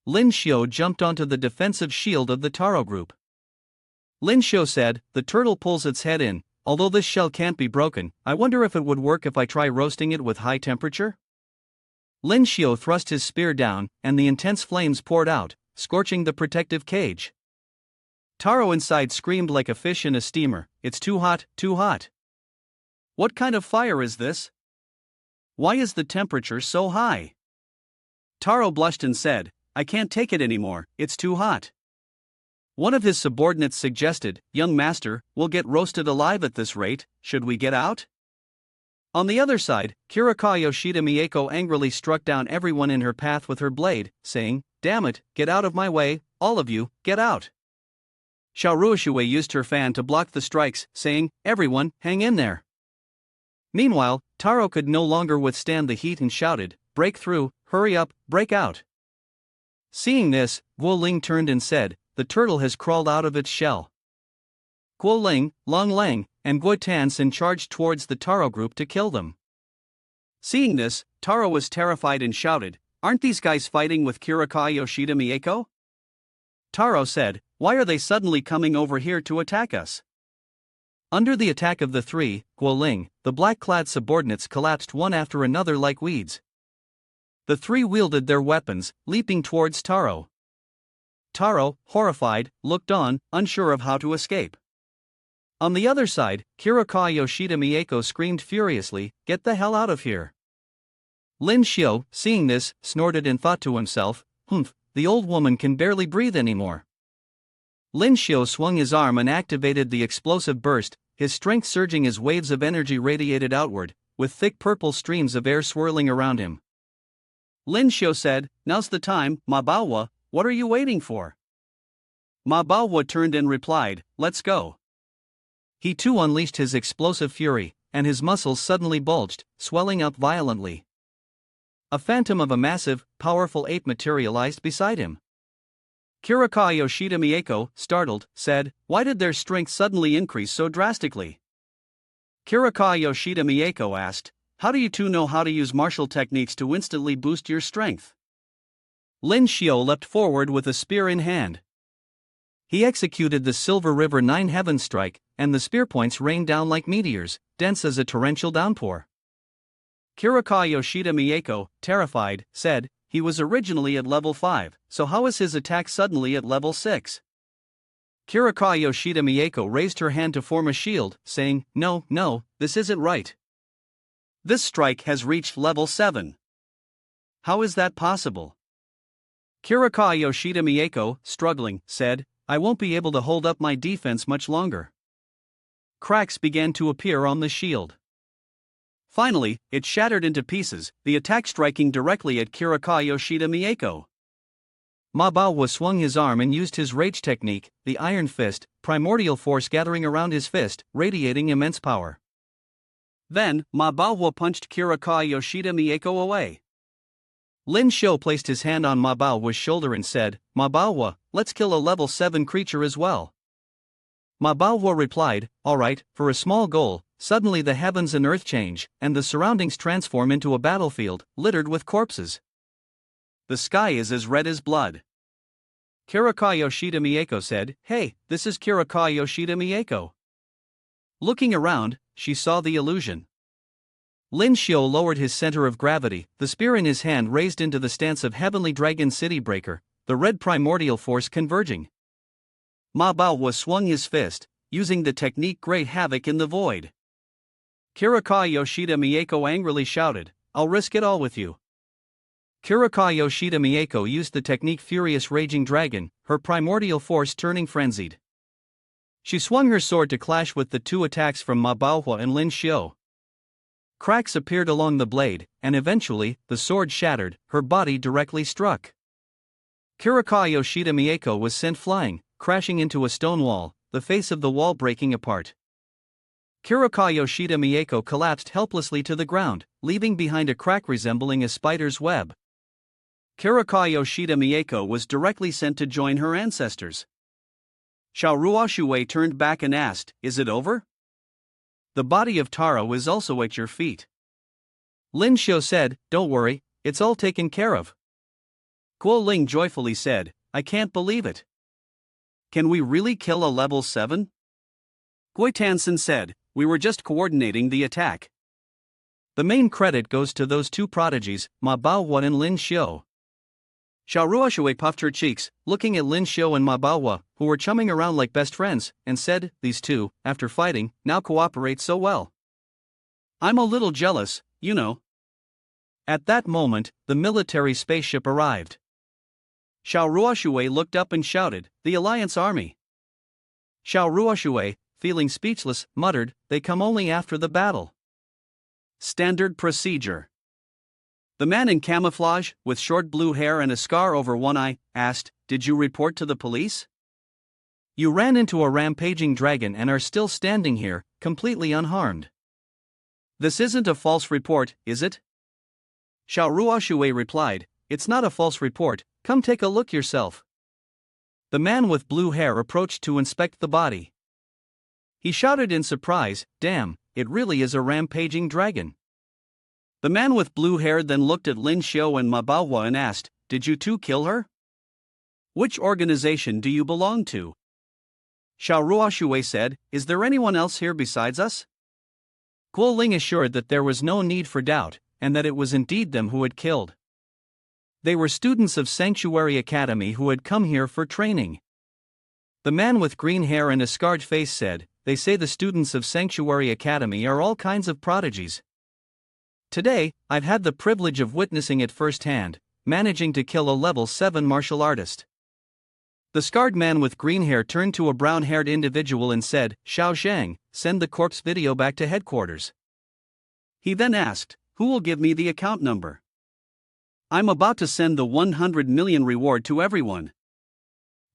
Lyn Shio jumped onto the defensive shield of the Taro group. Lyn Shio said, the turtle pulls its head in, although this shell can't be broken, I wonder if it would work if I try roasting it with high temperature? Lyn Shio thrust his spear down, and the intense flames poured out, scorching the protective cage. Taro inside screamed like a fish in a steamer, it's too hot, too hot. What kind of fire is this? Why is the temperature so high? Taro blushed and said, I can't take it anymore, it's too hot. One of his subordinates suggested, Young master, we'll get roasted alive at this rate, should we get out? On the other side, Kirika Yoshida Mieko angrily struck down everyone in her path with her blade, saying, Damn it, get out of my way, all of you, get out. Xiao used her fan to block the strikes, saying, Everyone, hang in there. Meanwhile, Taro could no longer withstand the heat and shouted, Break through, hurry up, break out. Seeing this, Guo Ling turned and said, The turtle has crawled out of its shell. Guo Ling, Long Lang, and Guo Tansen charged towards the Taro group to kill them. Seeing this, Taro was terrified and shouted, Aren't these guys fighting with Kirika Yoshida Mieko? Taro said, Why are they suddenly coming over here to attack us? Under the attack of the three, Guo Ling, the black-clad subordinates collapsed one after another like weeds. The three wielded their weapons, leaping towards Taro. Taro, horrified, looked on, unsure of how to escape. On the other side, Kirika Yoshida Mieko screamed furiously, Get the hell out of here. Lyn Shio, seeing this, snorted and thought to himself, Humph, the old woman can barely breathe anymore. Lyn Shio swung his arm and activated the explosive burst, his strength surging as waves of energy radiated outward, with thick purple streams of air swirling around him. Lyn Shio said, Now's the time, Ma Baohua, what are you waiting for? Ma Baohua turned and replied, Let's go. He too unleashed his explosive fury, and his muscles suddenly bulged, swelling up violently. A phantom of a massive, powerful ape materialized beside him. Kirika Yoshida Mieko, startled, said, Why did their strength suddenly increase so drastically? Kirika Yoshida Mieko asked, How do you two know how to use martial techniques to instantly boost your strength? Lyn Shio leapt forward with a spear in hand. He executed the Silver River Nine Heaven strike, and the spear points rained down like meteors, dense as a torrential downpour. Kirika Yoshida Mieko, terrified, said, He was originally at level 5, so how is his attack suddenly at level 6? Kirika Yoshida Mieko raised her hand to form a shield, saying, No, this isn't right. This strike has reached level 7. How is that possible? Kirika Yoshida Mieko, struggling, said, I won't be able to hold up my defense much longer. Cracks began to appear on the shield. Finally, it shattered into pieces, the attack striking directly at Kirika Yoshida Mieko. Ma Baohua swung his arm and used his rage technique, the Iron Fist, primordial force gathering around his fist, radiating immense power. Then, Ma Baohua punched Kirika Yoshida Mieko away. Lyn Shio placed his hand on Ma Baohua's shoulder and said, Ma Baohua, let's kill a level 7 creature as well. Ma Baohua replied, Alright, for a small goal. Suddenly the heavens and earth change, and the surroundings transform into a battlefield, littered with corpses. The sky is as red as blood. Kirika Yoshida Mieko said, Hey, this is Kirika Yoshida Mieko. Looking around, she saw the illusion. Lyn Shio lowered his center of gravity, the spear in his hand raised into the stance of Heavenly Dragon City Breaker, the red primordial force converging. Ma Baohua swung his fist, using the technique Great Havoc in the Void. Kirika Yoshida Mieko angrily shouted, I'll risk it all with you. Kirika Yoshida Mieko used the technique Furious Raging Dragon, her primordial force turning frenzied. She swung her sword to clash with the two attacks from Ma Baohua and Lyn Shio. Cracks appeared along the blade, and eventually, the sword shattered, her body directly struck. Kirika Yoshida Mieko was sent flying, crashing into a stone wall, the face of the wall breaking apart. Kirika Yoshida Mieko collapsed helplessly to the ground, leaving behind a crack resembling a spider's web. Kirika Yoshida Mieko was directly sent to join her ancestors. Xiao turned back and asked, Is it over? The body of Taro is also at your feet. Lyn Shio said, Don't worry, it's all taken care of. Guo Ling joyfully said, I can't believe it. Can we really kill a level 7? Guo Tansen said, We were just coordinating the attack. The main credit goes to those two prodigies, Ma Baohua and Lyn Shio. Xiao puffed her cheeks, looking at Lyn Shio and Ma Baohua, who were chumming around like best friends, and said, These two, after fighting, now cooperate so well. I'm a little jealous, you know. At that moment, the military spaceship arrived. Xiao Ruoxue looked up and shouted, "The Alliance Army." Xiao Ruoxue, feeling speechless, muttered, "They come only after the battle." Standard procedure. The man in camouflage, with short blue hair and a scar over one eye, asked, "Did you report to the police? You ran into a rampaging dragon and are still standing here, completely unharmed. This isn't a false report, is it?" Xiao Ruoxue replied, "It's not a false report, come take a look yourself." The man with blue hair approached to inspect the body. He shouted in surprise, "Damn, it really is a rampaging dragon." The man with blue hair then looked at Lyn Shio and Manhwa and asked, "Did you two kill her? Which organization do you belong to?" Xiao Ruoxue said, "Is there anyone else here besides us?" Guo Ling assured that there was no need for doubt, and that it was indeed them who had killed. They were students of Sanctuary Academy who had come here for training. The man with green hair and a scarred face said, "They say the students of Sanctuary Academy are all kinds of prodigies. Today, I've had the privilege of witnessing it firsthand, managing to kill a level 7 martial artist." The scarred man with green hair turned to a brown-haired individual and said, "Xiao Zhang, send the corpse video back to headquarters." He then asked, "Who will give me the account number? I'm about to send the 100 million reward to everyone."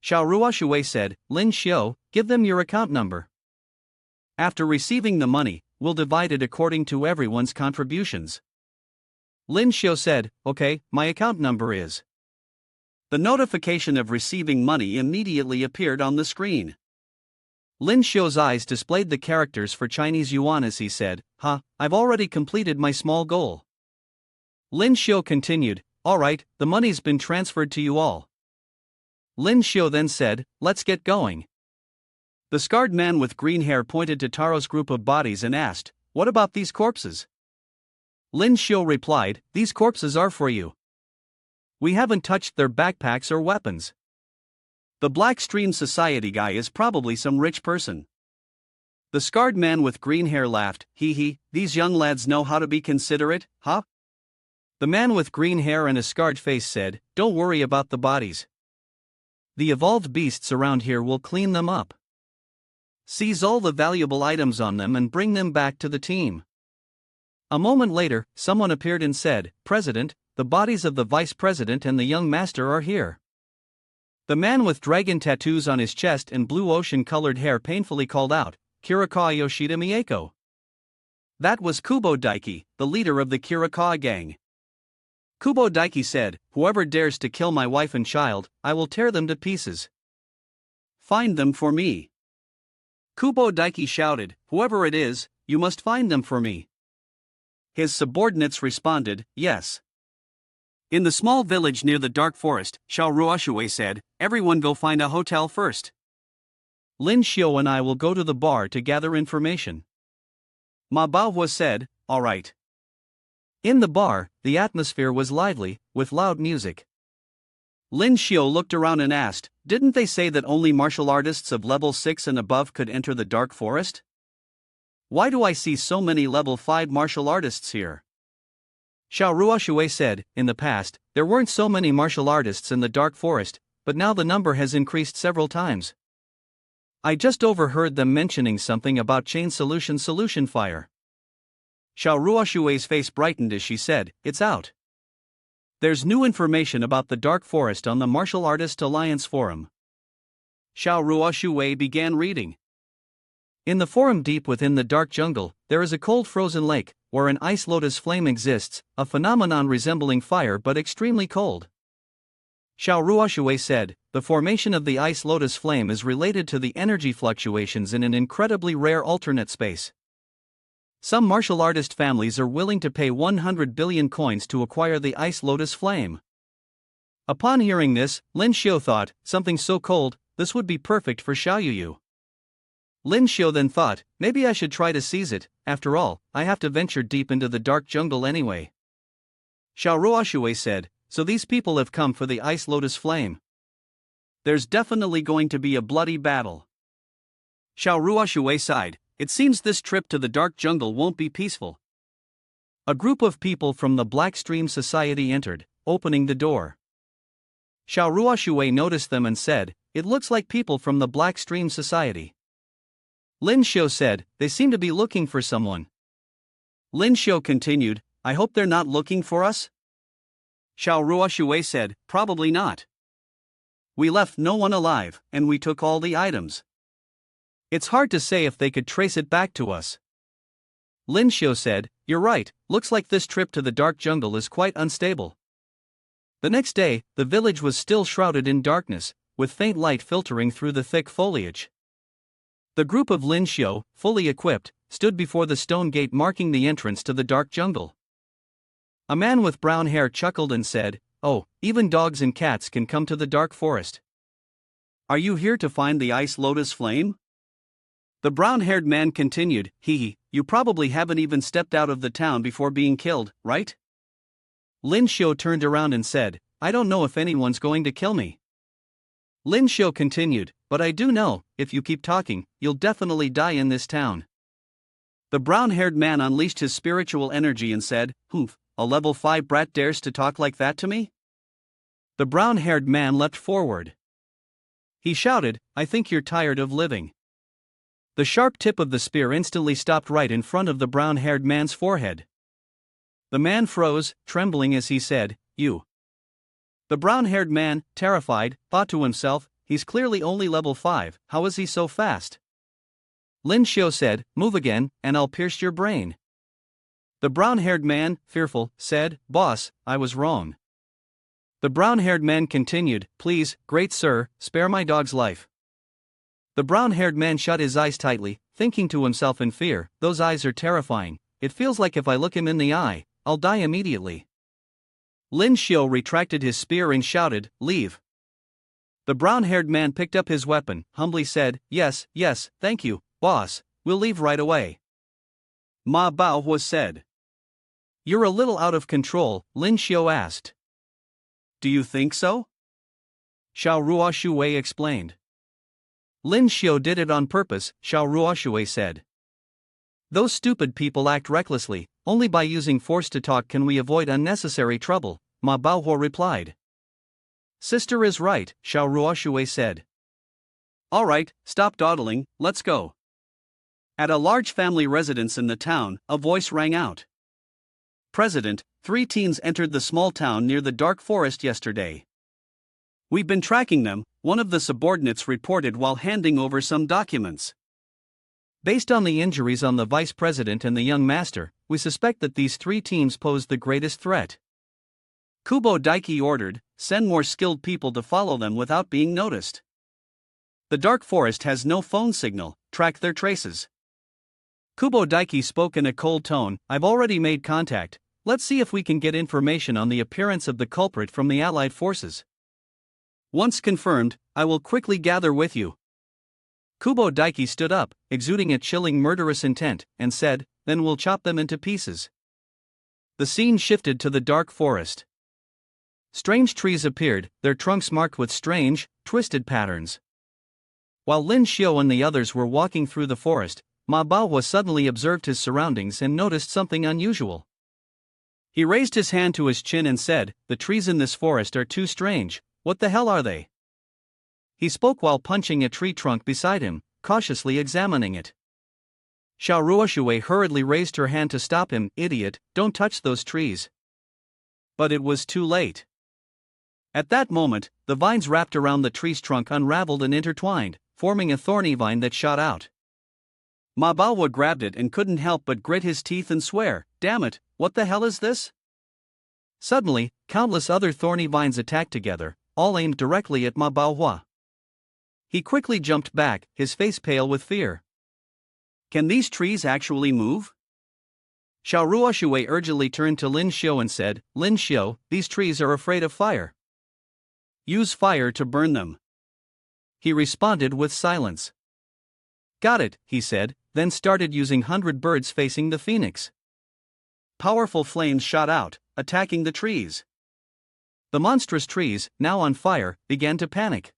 Xiao Ruoxue said, "Lyn Shio, give them your account number. After receiving the money, we'll divide it according to everyone's contributions." Lyn Shio said, "Okay, my account number is." The notification of receiving money immediately appeared on the screen. Lyn Shio's eyes displayed the characters for Chinese yuan as he said, I've already completed my small goal." Lyn Shio continued, "Alright, the money's been transferred to you all." Lyn Shio then said, "Let's get going." The scarred man with green hair pointed to Taro's group of bodies and asked, "What about these corpses?" Lyn Shio replied, "These corpses are for you. We haven't touched their backpacks or weapons. The Black Stream Society guy is probably some rich person." The scarred man with green hair laughed, "Hee, these young lads know how to be considerate, huh?" The man with green hair and a scarred face said, "Don't worry about the bodies. The evolved beasts around here will clean them up. Seize all the valuable items on them and bring them back to the team." A moment later, someone appeared and said, "President, the bodies of the vice president and the young master are here." The man with dragon tattoos on his chest and blue ocean-colored hair painfully called out, "Kirikawa Yoshida Mieko." That was Kubo Daiki, the leader of the Kirikawa gang. Kubo Daiki said, "Whoever dares to kill my wife and child, I will tear them to pieces. Find them for me." Kubo Daiki shouted, "Whoever it is, you must find them for me." His subordinates responded, "Yes." In the small village near the dark forest, Xiao Ruoxue said, "Everyone go find a hotel first. Lyn Shio and I will go to the bar to gather information." Manhwa said, "All right." In the bar, the atmosphere was lively, with loud music. Lyn Shio looked around and asked, "Didn't they say that only martial artists of level 6 and above could enter the dark forest? Why do I see so many level 5 martial artists here?" Xiao Ruoxue said, "In the past, there weren't so many martial artists in the dark forest, but now the number has increased several times. I just overheard them mentioning something about chain solution fire." Xiao Ruoxue's face brightened as she said, "It's out. There's new information about the Dark Forest on the Martial Artist Alliance forum." Xiao Ruoxue began reading. In the forum deep within the dark jungle, there is a cold frozen lake, where an ice lotus flame exists, a phenomenon resembling fire but extremely cold. Xiao Ruoxue said, "The formation of the ice lotus flame is related to the energy fluctuations in an incredibly rare alternate space. Some martial artist families are willing to pay 100 billion coins to acquire the ice lotus flame." Upon hearing this, Lyn Shio thought, something so cold, this would be perfect for Xiaoyu. Lyn Shio then thought, maybe I should try to seize it, after all, I have to venture deep into the dark jungle anyway. Xiao Ruoxue said, "So these people have come for the ice lotus flame. There's definitely going to be a bloody battle." Xiao Ruoxue sighed, "It seems this trip to the dark jungle won't be peaceful. A group of people from the Black Stream Society entered, opening the door. Xiao Ruoshui noticed them and said, "It looks like people from the Black Stream Society." Lyn Shio said, "They seem to be looking for someone." Lyn Shio continued, "I hope they're not looking for us?" Xiao Ruoshui said, "Probably not. We left no one alive, and we took all the items. It's hard to say if they could trace it back to us." Lyn Shio said, "You're right, looks like this trip to the dark jungle is quite unstable." The next day, the village was still shrouded in darkness, with faint light filtering through the thick foliage. The group of Lyn Shio, fully equipped, stood before the stone gate marking the entrance to the dark jungle. A man with brown hair chuckled and said, "Oh, even dogs and cats can come to the dark forest. Are you here to find the ice lotus flame?" The brown-haired man continued, "Hee, you probably haven't even stepped out of the town before being killed, right?" Lyn Shio turned around and said, "I don't know if anyone's going to kill me." Lyn Shio continued, "But I do know, if you keep talking, you'll definitely die in this town." The brown-haired man unleashed his spiritual energy and said, "Humph, a level 5 brat dares to talk like that to me?" The brown-haired man leapt forward. He shouted, "I think you're tired of living." The sharp tip of the spear instantly stopped right in front of the brown-haired man's forehead. The man froze, trembling as he said, "You." The brown-haired man, terrified, thought to himself, "He's clearly only level 5, how is he so fast?" Lyn Shio said, "Move again, and I'll pierce your brain." The brown-haired man, fearful, said, "Boss, I was wrong." The brown-haired man continued, "Please, great sir, spare my dog's life." The brown-haired man shut his eyes tightly, thinking to himself in fear, "Those eyes are terrifying, it feels like if I look him in the eye, I'll die immediately." Lyn Shio retracted his spear and shouted, "Leave." The brown-haired man picked up his weapon, humbly said, Yes, thank you, boss, we'll leave right away." Ma Bao was said. "You're a little out of control," Lyn Shio asked. "Do you think so?" Xiao Ruoshui explained. "Lyn Shio did it on purpose," Xiao Ruoshui said. "Those stupid people act recklessly, only by using force to talk can we avoid unnecessary trouble," Ma Baohuo replied. "Sister is right," Xiao Ruoshui said. "All right, stop dawdling, let's go." At a large family residence in the town, a voice rang out. "President, 3 teens entered the small town near the dark forest yesterday. We've been tracking them," one of the subordinates reported while handing over some documents. "Based on the injuries on the vice president and the young master, we suspect that these 3 teams pose the greatest threat. Kubo Daiki ordered, send more skilled people to follow them without being noticed. The dark forest has no phone signal, track their traces." Kubo Daiki spoke in a cold tone, "I've already made contact, let's see if we can get information on the appearance of the culprit from the allied forces. Once confirmed, I will quickly gather with you." Kubo Daiki stood up, exuding a chilling murderous intent, and said, "Then we'll chop them into pieces." The scene shifted to the dark forest. Strange trees appeared, their trunks marked with strange, twisted patterns. While Lyn Shio and the others were walking through the forest, Ma Baohuo suddenly observed his surroundings and noticed something unusual. He raised his hand to his chin and said, "The trees in this forest are too strange, what the hell are they?" He spoke while punching a tree trunk beside him, cautiously examining it. Xiao Ruoshui hurriedly raised her hand to stop him, "Idiot, don't touch those trees." But it was too late. At that moment, the vines wrapped around the tree's trunk unraveled and intertwined, forming a thorny vine that shot out. Ma Baohuo grabbed it and couldn't help but grit his teeth and swear, "Damn it, what the hell is this?" Suddenly, countless other thorny vines attacked together, all aimed directly at Ma Baohuo. He quickly jumped back, his face pale with fear. "Can these trees actually move?" Xiao Ruoshui urgently turned to Lyn Shio and said, "Lyn Shio, these trees are afraid of fire. Use fire to burn them." He responded with silence. "Got it," he said, then started using 100 birds facing the phoenix. Powerful flames shot out, attacking the trees. The monstrous trees, now on fire, began to panic.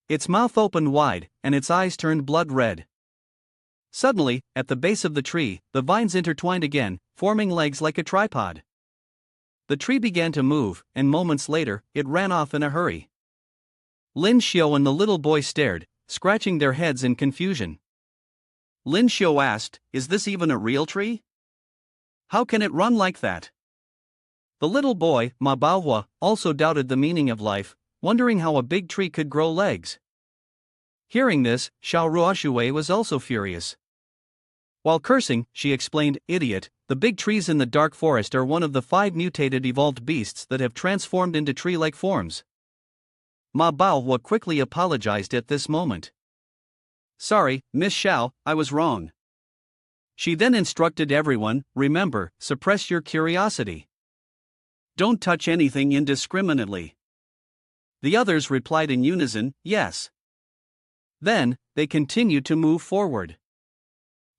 Its mouth opened wide, and its eyes turned blood red. Suddenly, at the base of the tree, the vines intertwined again, forming legs like a tripod. The tree began to move, and moments later, it ran off in a hurry. Lyn Shio and the little boy stared, scratching their heads in confusion. Lyn Shio asked, "Is this even a real tree? How can it run like that?" The little boy, Manhwa, also doubted the meaning of life, wondering how a big tree could grow legs. Hearing this, Xiao was also furious. While cursing, she explained, "Idiot, the big trees in the dark forest are one of the 5 mutated evolved beasts that have transformed into tree-like forms." Manhwa quickly apologized at this moment. "Sorry, Miss Xiao, I was wrong." She then instructed everyone, "Remember, suppress your curiosity. Don't touch anything indiscriminately." The others replied in unison, "Yes." Then, they continued to move forward.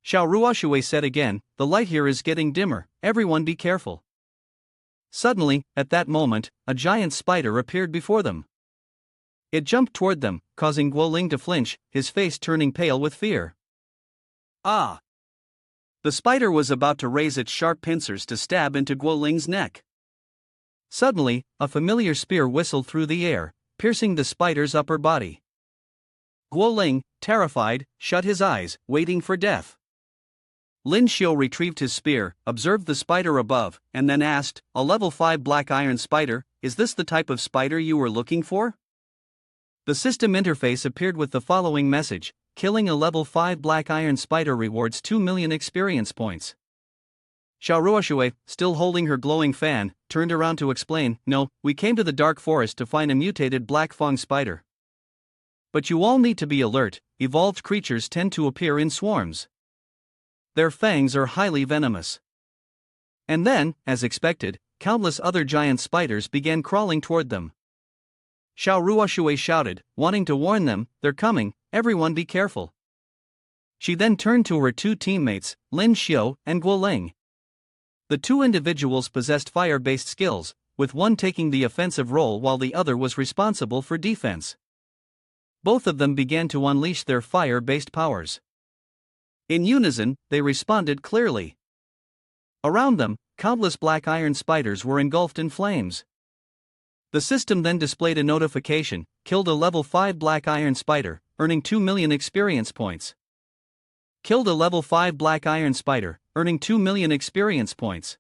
Xiao said again, "The light here is getting dimmer, everyone be careful." Suddenly, at that moment, a giant spider appeared before them. It jumped toward them, causing Ling to flinch, his face turning pale with fear. Ah! The spider was about to raise its sharp pincers to stab into Ling's neck. Suddenly, a familiar spear whistled through the air, piercing the spider's upper body. Ling, terrified, shut his eyes, waiting for death. Lyn Shio retrieved his spear, observed the spider above, and then asked, "A level 5 black iron spider, is this the type of spider you were looking for?" The system interface appeared with the following message: "Killing a level 5 black iron spider rewards 2 million experience points." Xiao, still holding her glowing fan, turned around to explain, "No, we came to the dark forest to find a mutated black fang spider. But you all need to be alert, evolved creatures tend to appear in swarms. Their fangs are highly venomous." And then, as expected, countless other giant spiders began crawling toward them. Xiao shouted, wanting to warn them, "They're coming, everyone be careful." She then turned to her 2 teammates, Lyn Shio and Ling. The 2 individuals possessed fire-based skills, with one taking the offensive role while the other was responsible for defense. Both of them began to unleash their fire-based powers. In unison, they responded clearly. Around them, countless black iron spiders were engulfed in flames. The system then displayed a notification: "Killed a level 5 black iron spider, earning 2 million experience points." Killed a level 5 black iron spider, earning 2 million experience points.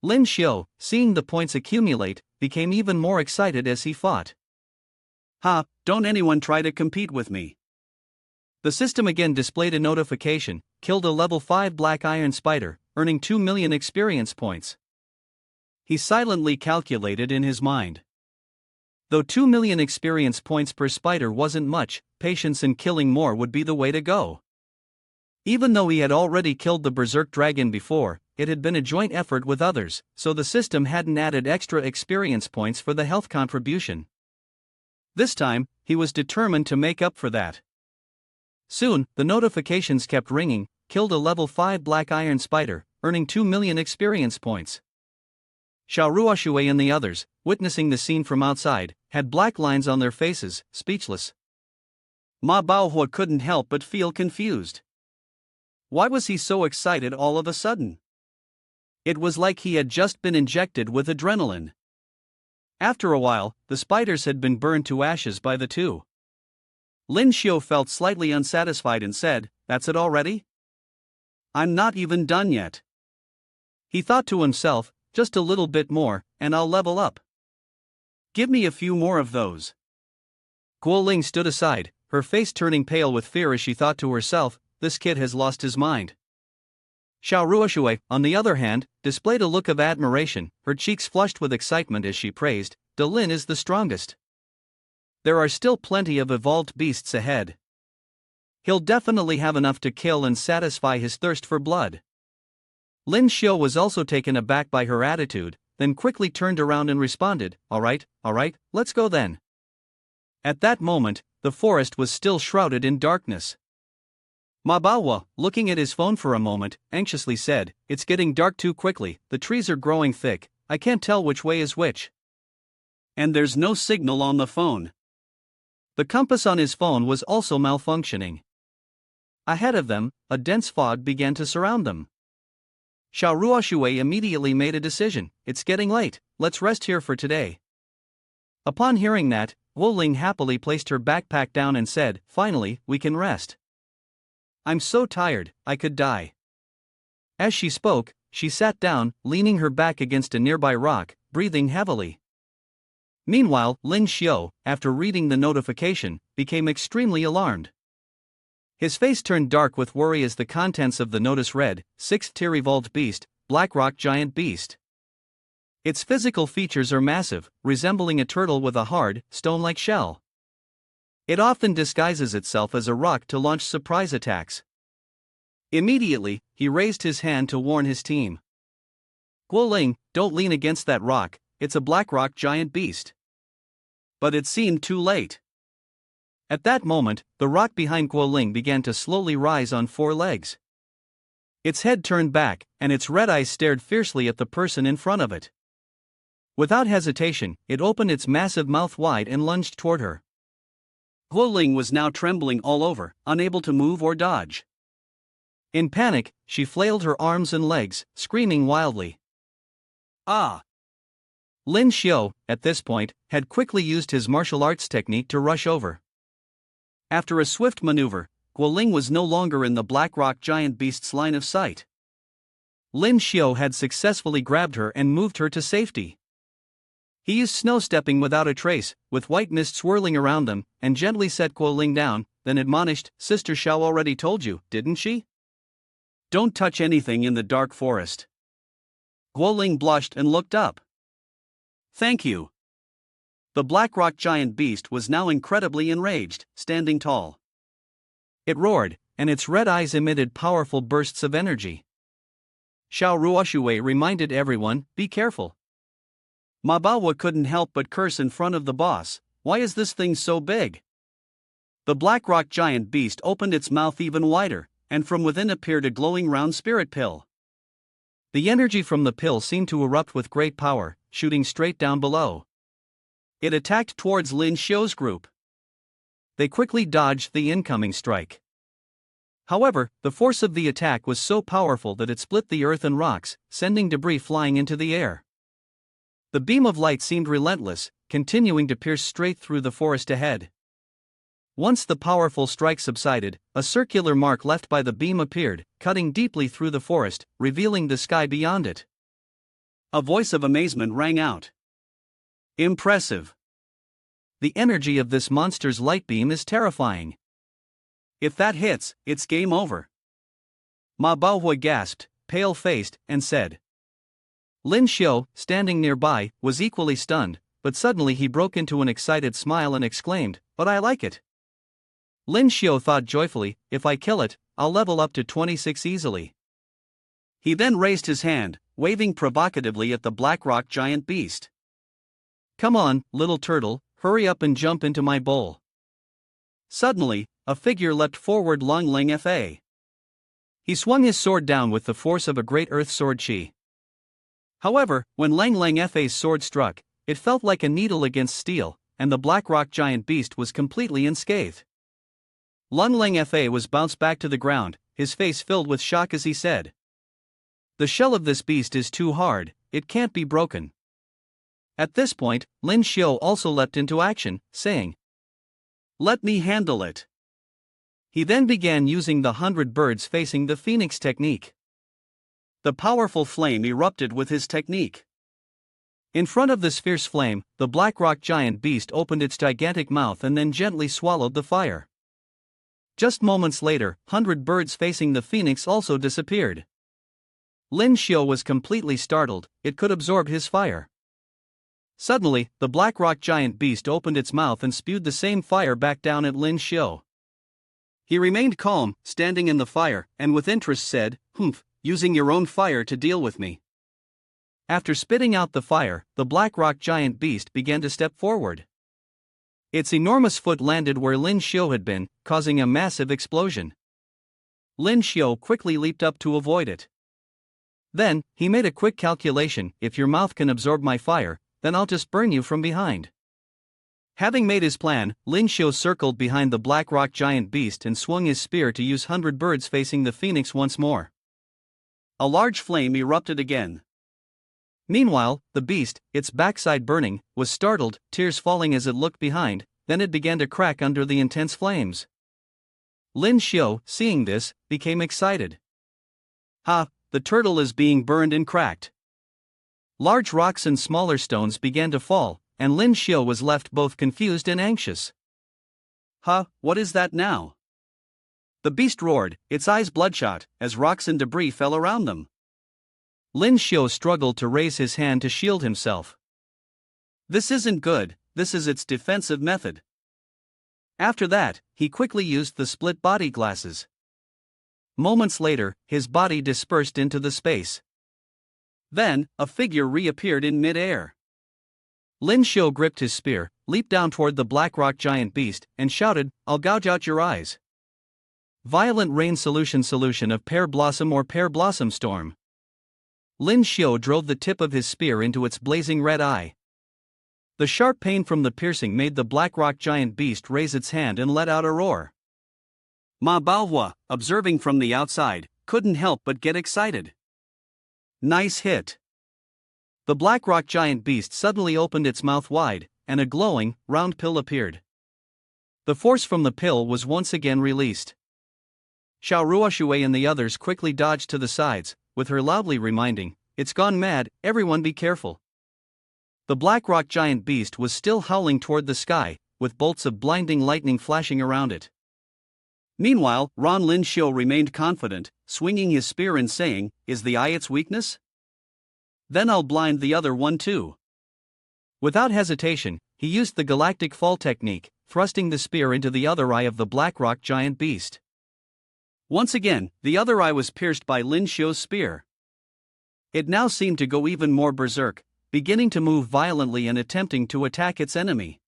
Lyn Shio, seeing the points accumulate, became even more excited as he fought. "Ha, don't anyone try to compete with me." The system again displayed a notification: "Killed a level 5 black iron spider, earning 2 million experience points." He silently calculated in his mind. Though 2 million experience points per spider wasn't much, patience and killing more would be the way to go. Even though he had already killed the berserk dragon before, it had been a joint effort with others, so the system hadn't added extra experience points for the health contribution. This time, he was determined to make up for that. Soon, the notifications kept ringing: "Killed a level 5 black iron spider, earning 2 million experience points." Xiao and the others, witnessing the scene from outside, had black lines on their faces, speechless. Manhwa couldn't help but feel confused. Why was he so excited all of a sudden? It was like he had just been injected with adrenaline. After a while, the spiders had been burned to ashes by the 2. Lyn Shio felt slightly unsatisfied and said, "That's it already? I'm not even done yet." He thought to himself, "Just a little bit more, and I'll level up. Give me a few more of those." Ling stood aside, her face turning pale with fear as she thought to herself, "This kid has lost his mind." Xiao, on the other hand, displayed a look of admiration, her cheeks flushed with excitement as she praised, "Lyn is the strongest. There are still plenty of evolved beasts ahead. He'll definitely have enough to kill and satisfy his thirst for blood." Lyn Shio was also taken aback by her attitude, then quickly turned around and responded, all right, let's go then." At that moment, the forest was still shrouded in darkness. Manhwa, looking at his phone for a moment, anxiously said, "It's getting dark too quickly, the trees are growing thick, I can't tell which way is which. And there's no signal on the phone." The compass on his phone was also malfunctioning. Ahead of them, a dense fog began to surround them. Xiao Ruoshui immediately made a decision. It's getting late, let's rest here for today. Upon hearing that, Wu Ling happily placed her backpack down and said, finally, we can rest. I'm so tired, I could die. As she spoke, she sat down, leaning her back against a nearby rock, breathing heavily. Meanwhile, Lyn Shio, after reading the notification, became extremely alarmed. His face turned dark with worry as the contents of the notice read, 6th tier evolved beast, black rock giant beast. Its physical features are massive, resembling a turtle with a hard, stone-like shell. It often disguises itself as a rock to launch surprise attacks. Immediately, he raised his hand to warn his team. Wu Ling, don't lean against that rock, it's a black rock giant beast. But it seemed too late. At that moment, the rock behind Wu Ling began to slowly rise on 4 legs. Its head turned back, and its red eyes stared fiercely at the person in front of it. Without hesitation, it opened its massive mouth wide and lunged toward her. Wu Ling was now trembling all over, unable to move or dodge. In panic, she flailed her arms and legs, screaming wildly. Ah! Lyn Shio, at this point, had quickly used his martial arts technique to rush over. After a swift maneuver, Wu Ling was no longer in the black rock giant beast's line of sight. Lyn Shio had successfully grabbed her and moved her to safety. He used snow-stepping without a trace, with white mist swirling around them, and gently set Wu Ling down, then admonished, Sister Xiao already told you, didn't she? Don't touch anything in the dark forest. Wu Ling blushed and looked up. Thank you. The black rock giant beast was now incredibly enraged, standing tall. It roared, and its red eyes emitted powerful bursts of energy. Xiao Ruoshui reminded everyone, be careful. Ma Baohua couldn't help but curse in front of the boss, why is this thing so big? The black rock giant beast opened its mouth even wider, and from within appeared a glowing round spirit pill. The energy from the pill seemed to erupt with great power, shooting straight down below. It attacked towards Lyn Shio's group. They quickly dodged the incoming strike. However, the force of the attack was so powerful that it split the earth and rocks, sending debris flying into the air. The beam of light seemed relentless, continuing to pierce straight through the forest ahead. Once the powerful strike subsided, a circular mark left by the beam appeared, cutting deeply through the forest, revealing the sky beyond it. A voice of amazement rang out. Impressive. The energy of this monster's light beam is terrifying. If that hits, it's game over. Ma Baohua gasped, pale-faced, and said. Lyn Shio, standing nearby, was equally stunned, but suddenly he broke into an excited smile and exclaimed, but I like it. Lyn Shio thought joyfully, if I kill it, I'll level up to 26 easily. He then raised his hand, waving provocatively at the black rock giant beast. Come on, little turtle, hurry up and jump into my bowl. Suddenly, a figure leapt forward Long Lang Fa. He swung his sword down with the force of a great earth sword chi. However, when Lang Lang Fa's sword struck, it felt like a needle against steel, and the black rock giant beast was completely unscathed. Lang Lang Fa was bounced back to the ground, his face filled with shock as he said. The shell of this beast is too hard, it can't be broken. At this point, Lyn Shio also leapt into action, saying, let me handle it. He then began using the 100 birds facing the phoenix technique. The powerful flame erupted with his technique. In front of this fierce flame, the black rock giant beast opened its gigantic mouth and then gently swallowed the fire. Just moments later, 100 birds facing the phoenix also disappeared. Lyn Shio was completely startled, it could absorb his fire. Suddenly, the black rock giant beast opened its mouth and spewed the same fire back down at Lyn Shio. He remained calm, standing in the fire, and with interest said, humph, using your own fire to deal with me. After spitting out the fire, the black rock giant beast began to step forward. Its enormous foot landed where Lyn Shio had been, causing a massive explosion. Lyn Shio quickly leaped up to avoid it. Then, he made a quick calculation, if your mouth can absorb my fire, then I'll just burn you from behind. Having made his plan, Lyn Shio circled behind the black rock giant beast and swung his spear to use 100 birds facing the phoenix once more. A large flame erupted again. Meanwhile, the beast, its backside burning, was startled, tears falling as it looked behind, then it began to crack under the intense flames. Lyn Shio, seeing this, became excited. Ha! The turtle is being burned and cracked. Large rocks and smaller stones began to fall, and Lyn Shio was left both confused and anxious. Ha! What is that now? The beast roared, its eyes bloodshot, as rocks and debris fell around them. Lyn Shio struggled to raise his hand to shield himself. This isn't good, this is its defensive method. After that, he quickly used the split body glasses. Moments later, his body dispersed into the space. Then, a figure reappeared in mid-air. Lyn Shio gripped his spear, leaped down toward the black rock giant beast, and shouted, "I'll gouge out your eyes." Violent rain solution of pear blossom or pear blossom storm. Lyn Shio drove the tip of his spear into its blazing red eye. The sharp pain from the piercing made the black rock giant beast raise its hand and let out a roar. Manhwa, observing from the outside, couldn't help but get excited. Nice hit. The black rock giant beast suddenly opened its mouth wide, and a glowing, round pill appeared. The force from the pill was once again released. Xiao and the others quickly dodged to the sides, with her loudly reminding, "It's gone mad, everyone be careful." The black rock giant beast was still howling toward the sky, with bolts of blinding lightning flashing around it. Meanwhile, Lyn Shio remained confident, swinging his spear and saying, "Is the eye its weakness? Then I'll blind the other one too." Without hesitation, he used the galactic fall technique, thrusting the spear into the other eye of the black rock giant beast. Once again, the other eye was pierced by Lyn Shio's spear. It now seemed to go even more berserk, beginning to move violently and attempting to attack its enemy.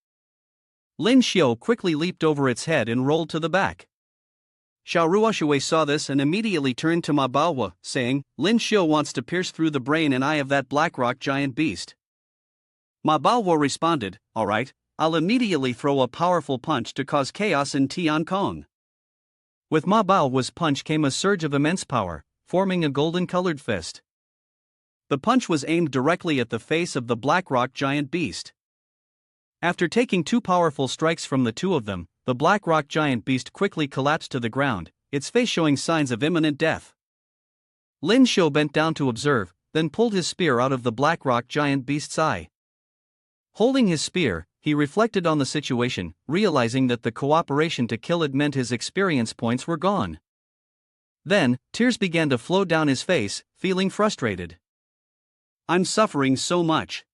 Lyn Shio quickly leaped over its head and rolled to the back. Xiao saw this and immediately turned to Manhwa, saying, "Lyn Shio wants to pierce through the brain and eye of that black rock giant beast." Manhwa responded, "Alright, I'll immediately throw a powerful punch to cause chaos in Tian Kong." With Manhwa's punch came a surge of immense power, forming a golden-colored fist. The punch was aimed directly at the face of the black rock giant beast. After taking two powerful strikes from the two of them, the black rock giant beast quickly collapsed to the ground, its face showing signs of imminent death. Lyn Shio bent down to observe, then pulled his spear out of the black rock giant beast's eye. Holding his spear, he reflected on the situation, realizing that the cooperation to kill it meant his experience points were gone. Then, tears began to flow down his face, feeling frustrated. "I'm suffering so much."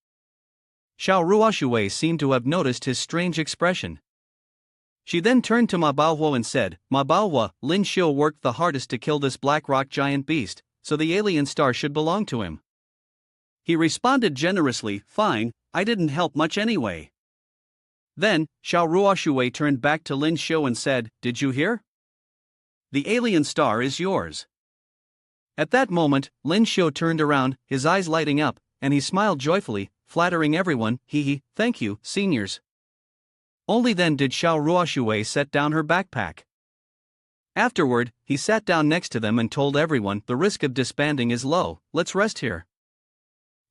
Xiao seemed to have noticed his strange expression. She then turned to Manhwa and said, "Manhwa, Lyn Shio worked the hardest to kill this black rock giant beast, so the alien star should belong to him." He responded generously, "Fine, I didn't help much anyway." Then, Xiao turned back to Lyn Shio and said, "Did you hear? The alien star is yours." At that moment, Lyn Shio turned around, his eyes lighting up, and he smiled joyfully, flattering everyone, "Hee, thank you, seniors." Only then did Xiao set down her backpack. Afterward, he sat down next to them and told everyone, "The risk of disbanding is low, let's rest here.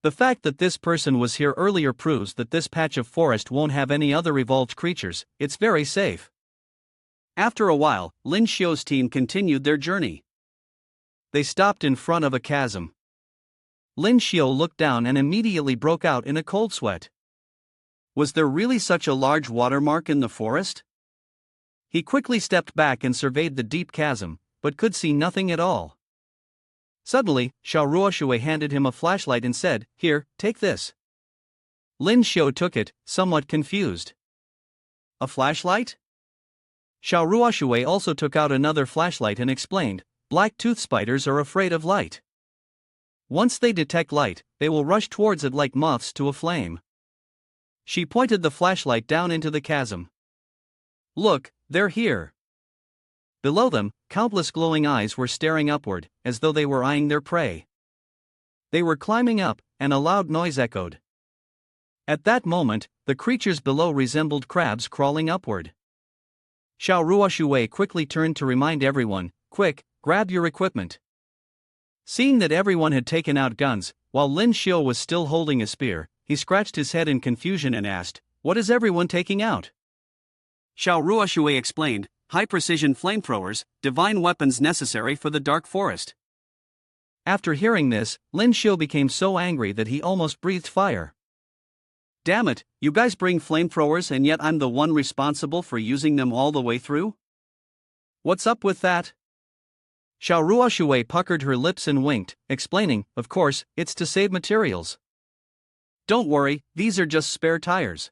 The fact that this person was here earlier proves that this patch of forest won't have any other evolved creatures, it's very safe." After a while, Lyn Shio's team continued their journey. They stopped in front of a chasm. Lyn Shio looked down and immediately broke out in a cold sweat. Was there really such a large watermark in the forest? He quickly stepped back and surveyed the deep chasm, but could see nothing at all. Suddenly, Xiao handed him a flashlight and said, "Here, take this." Lyn Shio took it, somewhat confused. "A flashlight?" Xiao also took out another flashlight and explained, "Black tooth spiders are afraid of light. Once they detect light, they will rush towards it like moths to a flame." She pointed the flashlight down into the chasm. "Look, they're here." Below them, countless glowing eyes were staring upward, as though they were eyeing their prey. They were climbing up, and a loud noise echoed. At that moment, the creatures below resembled crabs crawling upward. Xiao Ruoshui quickly turned to remind everyone, "Quick, grab your equipment." Seeing that everyone had taken out guns, while Lyn Shio was still holding a spear, he scratched his head in confusion and asked, "What is everyone taking out?" Xiao Ruoshui explained, "High-precision flamethrowers, divine weapons necessary for the dark forest." After hearing this, Lyn Shio became so angry that he almost breathed fire. "Damn it, you guys bring flamethrowers and yet I'm the one responsible for using them all the way through? What's up with that?" Xiao Ruoshui puckered her lips and winked, explaining, "Of course, it's to save materials. Don't worry, these are just spare tires.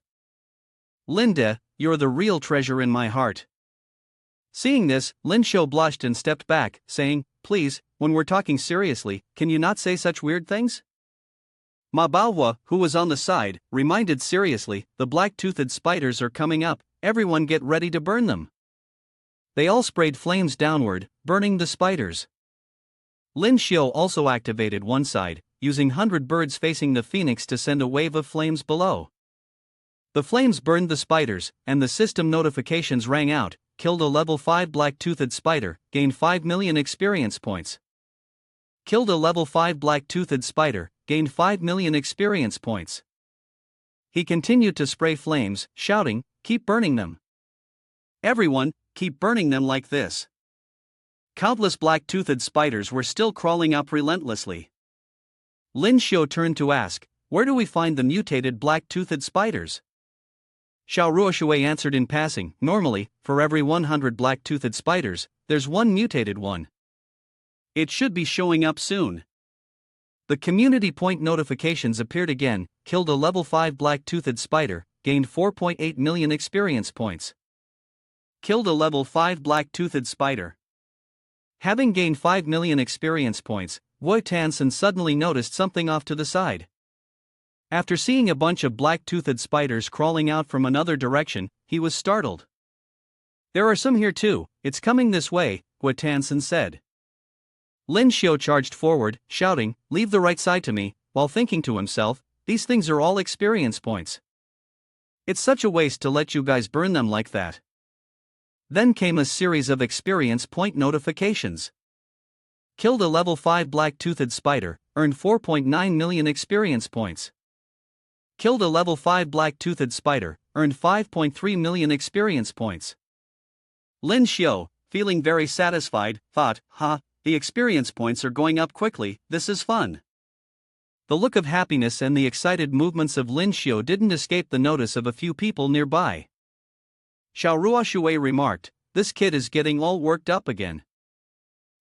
Linda, you're the real treasure in my heart." Seeing this, Lyn Shio blushed and stepped back, saying, "Please, when we're talking seriously, can you not say such weird things?" Manhwa, who was on the side, reminded seriously, "The black-toothed spiders are coming up, everyone get ready to burn them." They all sprayed flames downward, burning the spiders. Lyn Shio also activated one side, using 100 birds facing the phoenix to send a wave of flames below. The flames burned the spiders, and the system notifications rang out, "Killed a level 5 black-toothed spider, gained 5 million experience points. Killed a level 5 black-toothed spider, gained 5 million experience points." He continued to spray flames, shouting, "Keep burning them. Everyone, keep burning them like this." Countless black-toothed spiders were still crawling up relentlessly. Lyn Shio turned to ask, "Where do we find the mutated black-toothed spiders?" Xiao Ruoshui answered in passing, "Normally, for every 100 black-toothed spiders, there's one mutated one. It should be showing up soon." The community point notifications appeared again, "Killed a level 5 black-toothed spider, gained 4.8 million experience points. Killed a level 5 black-toothed spider." Having gained 5 million experience points, Wei Tansen suddenly noticed something off to the side. After seeing a bunch of black-toothed spiders crawling out from another direction, he was startled. "There are some here too, it's coming this way," Wei Tansen said. Lyn Shio charged forward, shouting, "Leave the right side to me," while thinking to himself, "These things are all experience points. It's such a waste to let you guys burn them like that." Then came a series of experience point notifications. Killed a level 5 black-toothed spider, earned 4.9 million experience points. Killed a level 5 black-toothed spider, earned 5.3 million experience points. Lyn Shio, feeling very satisfied, thought, the experience points are going up quickly, this is fun." The look of happiness and the excited movements of Lyn Shio didn't escape the notice of a few people nearby. Xiao Ruoshui remarked, "This kid is getting all worked up again."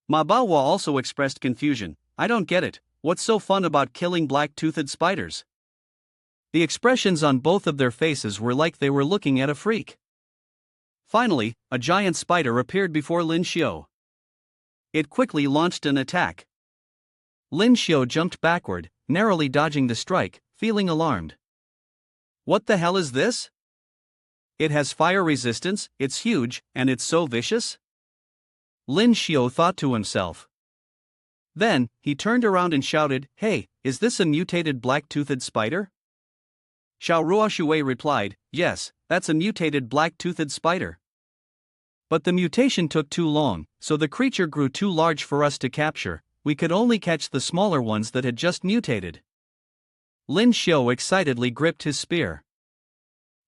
Manhwa also expressed confusion, "I don't get it, what's so fun about killing black-toothed spiders?" The expressions on both of their faces were like they were looking at a freak. Finally, a giant spider appeared before Lyn Shio. It quickly launched an attack. Lyn Shio jumped backward, narrowly dodging the strike, feeling alarmed. "What the hell is this? It has fire resistance, it's huge, and it's so vicious?" Lyn Shio thought to himself. Then, he turned around and shouted, "Hey, is this a mutated black-toothed spider?" Xiao Ruoshui replied, "Yes, that's a mutated black-toothed spider. But the mutation took too long, so the creature grew too large for us to capture, we could only catch the smaller ones that had just mutated." Lyn Shio excitedly gripped his spear.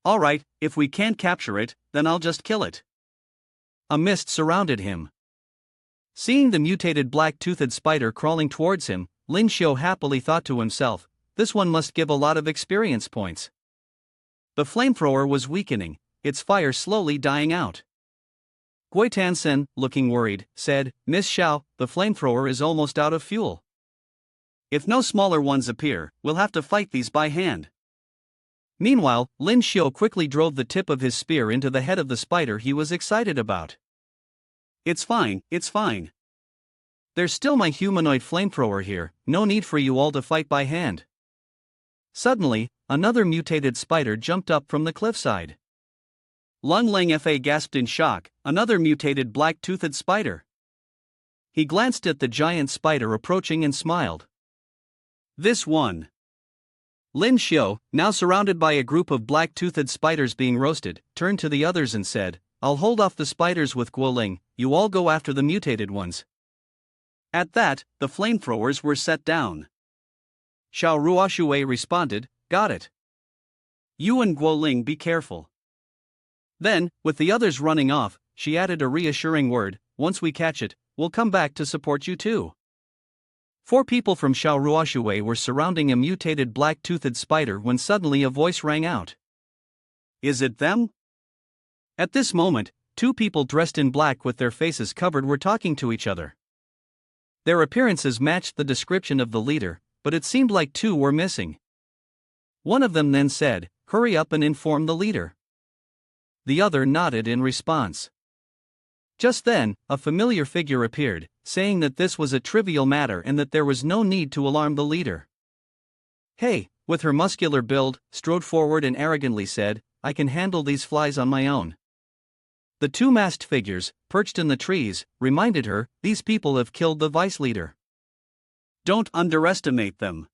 "Alright, if we can't capture it, then I'll just kill it." A mist surrounded him. Seeing the mutated black-toothed spider crawling towards him, Lyn Shio happily thought to himself, "This one must give a lot of experience points." The flamethrower was weakening, its fire slowly dying out. Wei Tansen, looking worried, said, "Miss Xiao, the flamethrower is almost out of fuel. If no smaller ones appear, we'll have to fight these by hand." Meanwhile, Lyn Shio quickly drove the tip of his spear into the head of the spider he was excited about. It's fine. There's still my humanoid flamethrower here, no need for you all to fight by hand." Suddenly, another mutated spider jumped up from the cliffside. Lung Lang Fa gasped in shock, another mutated black-toothed spider. He glanced at the giant spider approaching and smiled. "This one." Lyn Shio, now surrounded by a group of black-toothed spiders being roasted, turned to the others and said, "I'll hold off the spiders with Yigu Lin, you all go after the mutated ones." At that, the flamethrowers were set down. Xiao Ruoshui responded, "Got it. You and Yigu Lin be careful." Then, with the others running off, she added a reassuring word, "Once we catch it, we'll come back to support you too." 4 people from Xiao Ruoshui were surrounding a mutated black-toothed spider when suddenly a voice rang out. "Is it them?" At this moment, 2 people dressed in black with their faces covered were talking to each other. Their appearances matched the description of the leader, but it seemed like 2 were missing. One of them then said, "Hurry up and inform the leader." The other nodded in response. Just then, a familiar figure appeared, saying that this was a trivial matter and that there was no need to alarm the leader. Hey, with her muscular build, strode forward and arrogantly said, "I can handle these flies on my own." The 2 masked figures, perched in the trees, reminded her, "These people have killed the vice leader. Don't underestimate them."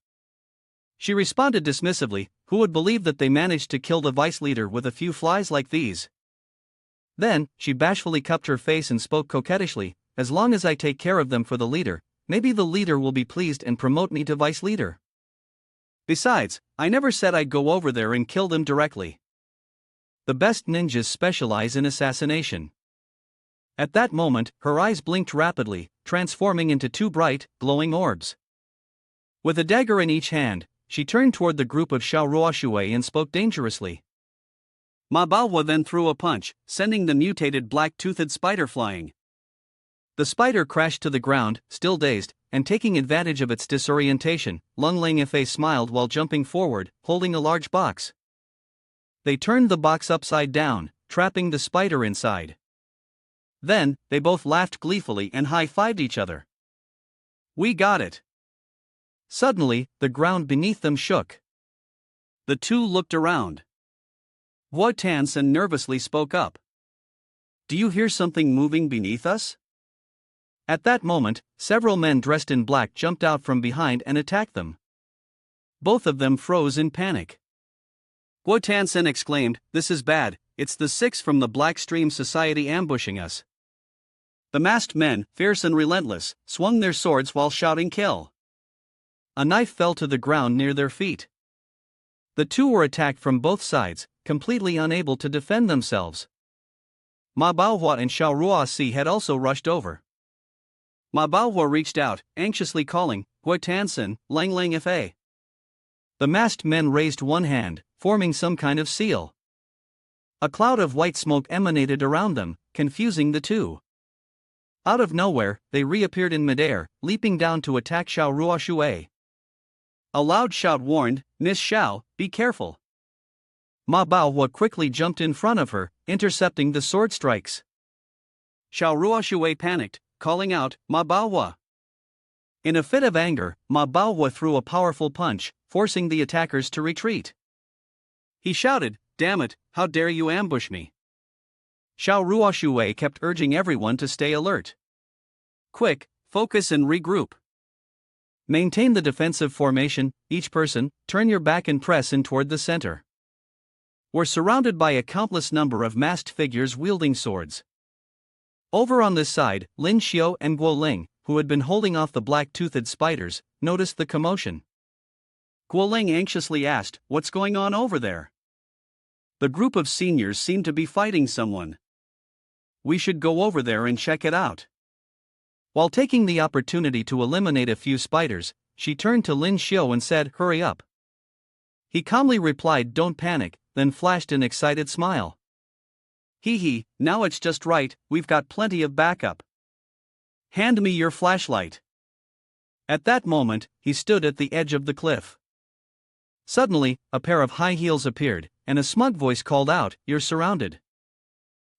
She responded dismissively, "Who would believe that they managed to kill the vice leader with a few flies like these?" Then, she bashfully cupped her face and spoke coquettishly, "As long as I take care of them for the leader, maybe the leader will be pleased and promote me to vice leader. Besides, I never said I'd go over there and kill them directly. The best ninjas specialize in assassination." At that moment, her eyes blinked rapidly, transforming into 2 bright, glowing orbs. With a dagger in each hand, she turned toward the group of Xiao Ruoshui and spoke dangerously. Ma Baohua then threw a punch, sending the mutated black-toothed spider flying. The spider crashed to the ground, still dazed, and taking advantage of its disorientation, Lung Langfei smiled while jumping forward, holding a large box. They turned the box upside down, trapping the spider inside. Then, they both laughed gleefully and high-fived each other. "We got it." Suddenly, the ground beneath them shook. The 2 looked around. Hua Tansen nervously spoke up. "Do you hear something moving beneath us?" At that moment, several men dressed in black jumped out from behind and attacked them. Both of them froze in panic. Hua Tansen exclaimed, "This is bad, it's the 6 from the Black Stream Society ambushing us." The masked men, fierce and relentless, swung their swords while shouting "Kill." A knife fell to the ground near their feet. The 2 were attacked from both sides, completely unable to defend themselves. Ma Baohua and Xiao Ruosi had also rushed over. Ma Baohua reached out, anxiously calling, "Hua Tansen, Lang Langfei." The masked men raised one hand, forming some kind of seal. A cloud of white smoke emanated around them, confusing the 2. Out of nowhere, they reappeared in midair, leaping down to attack Xiao Ruoshui. A loud shout warned, "Miss Xiao, be careful." Ma Baohua quickly jumped in front of her, intercepting the sword strikes. Xiao Ruoshui panicked, calling out, "Ma Baohua." In a fit of anger, Ma Baohua threw a powerful punch, forcing the attackers to retreat. He shouted, "Damn it, how dare you ambush me!" Xiao Ruoshui kept urging everyone to stay alert. "Quick, focus and regroup. Maintain the defensive formation, each person, turn your back and press in toward the center. We're surrounded by a countless number of masked figures wielding swords. Over on this side, Lyn Shio and Yigu Lin, who had been holding off the black-toothed spiders, noticed the commotion. Yigu Lin anxiously asked, "What's going on over there?" The group of seniors seemed to be fighting someone. "We should go over there and check it out." While taking the opportunity to eliminate a few spiders, she turned to Lyn Shio and said, "Hurry up." He calmly replied, "Don't panic," then flashed an excited smile. "Hee, now it's just right, we've got plenty of backup. Hand me your flashlight." At that moment, he stood at the edge of the cliff. Suddenly, a pair of high heels appeared, and a smug voice called out, "You're surrounded."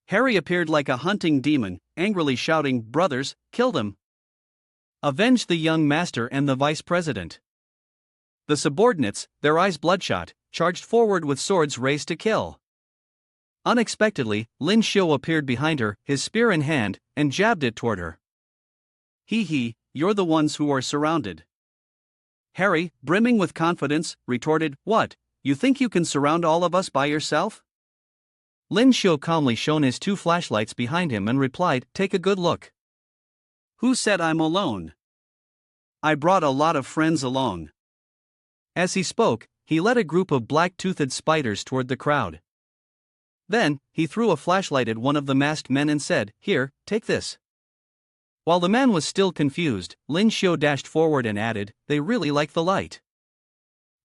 Harry appeared like a hunting demon, angrily shouting, "Brothers, kill them! Avenge the young master and the vice president." The subordinates, their eyes bloodshot, charged forward with swords raised to kill. Unexpectedly, Lyn Shio appeared behind her, his spear in hand, and jabbed it toward her. "Hee, you're the ones who are surrounded. Harry, brimming with confidence, retorted, "What? You think you can surround all of us by yourself?" Lyn Shio calmly shone his two flashlights behind him and replied, "Take a good look." "Who said I'm alone? I brought a lot of friends along." As he spoke, he led a group of black-toothed spiders toward the crowd. Then, he threw a flashlight at one of the masked men and said, "Here, take this." While the man was still confused, Lyn Shio dashed forward and added, "They really like the light."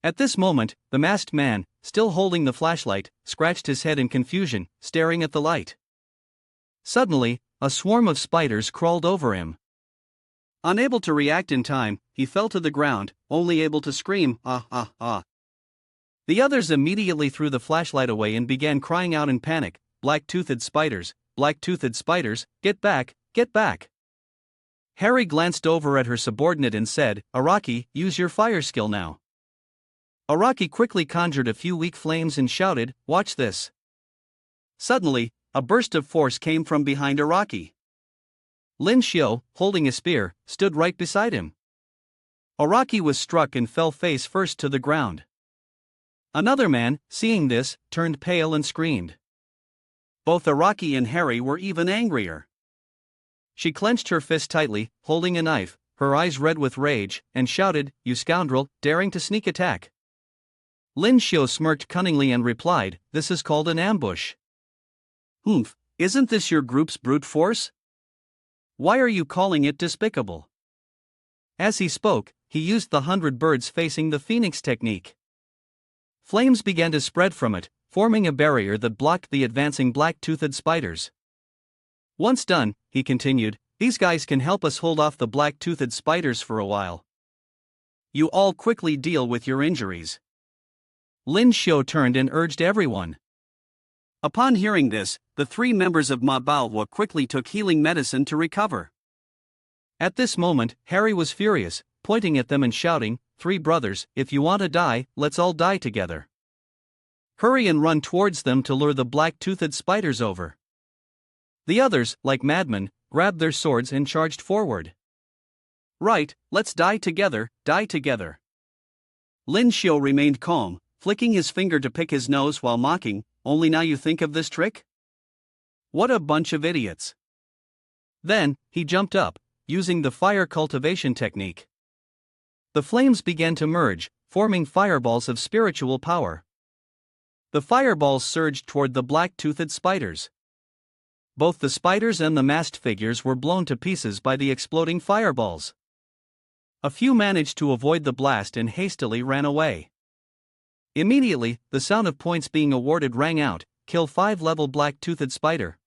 At this moment, the masked man, still holding the flashlight, scratched his head in confusion, staring at the light. Suddenly, a swarm of spiders crawled over him. Unable to react in time, he fell to the ground, only able to scream, "Ah, ah, ah." The others immediately threw the flashlight away and began crying out in panic, black-toothed spiders, get back, get back." Harry glanced over at her subordinate and said, "Araki, use your fire skill now." Araki quickly conjured a few weak flames and shouted, "Watch this." Suddenly, a burst of force came from behind Araki. Lyn Shio, holding a spear, stood right beside him. Araki was struck and fell face first to the ground. Another man, seeing this, turned pale and screamed. Both Araki and Harry were even angrier. She clenched her fist tightly, holding a knife, her eyes red with rage, and shouted, "You scoundrel, daring to sneak attack." Lyn Shio smirked cunningly and replied, "This is called an ambush." "Humph, isn't this your group's brute force? Why are you calling it despicable?" As he spoke, he used the 100 birds facing the phoenix technique. Flames began to spread from it, forming a barrier that blocked the advancing black-toothed spiders. "Once done," he continued, "these guys can help us hold off the black-toothed spiders for a while. You all quickly deal with your injuries." Lyn Shio turned and urged everyone. Upon hearing this, the 3 members of Manhwa quickly took healing medicine to recover. At this moment, Harry was furious, pointing at them and shouting, "3 brothers, if you want to die, let's all die together. Hurry and run towards them to lure the black-toothed spiders over." The others, like madmen, grabbed their swords and charged forward. "Right, let's die together, die together." Lyn Shio remained calm, flicking his finger to pick his nose while mocking, "Only now you think of this trick? What a bunch of idiots." Then, he jumped up, using the fire cultivation technique. The flames began to merge, forming fireballs of spiritual power. The fireballs surged toward the black-toothed spiders. Both the spiders and the masked figures were blown to pieces by the exploding fireballs. A few managed to avoid the blast and hastily ran away. Immediately, the sound of points being awarded rang out. Kill 5 level black-toothed spider.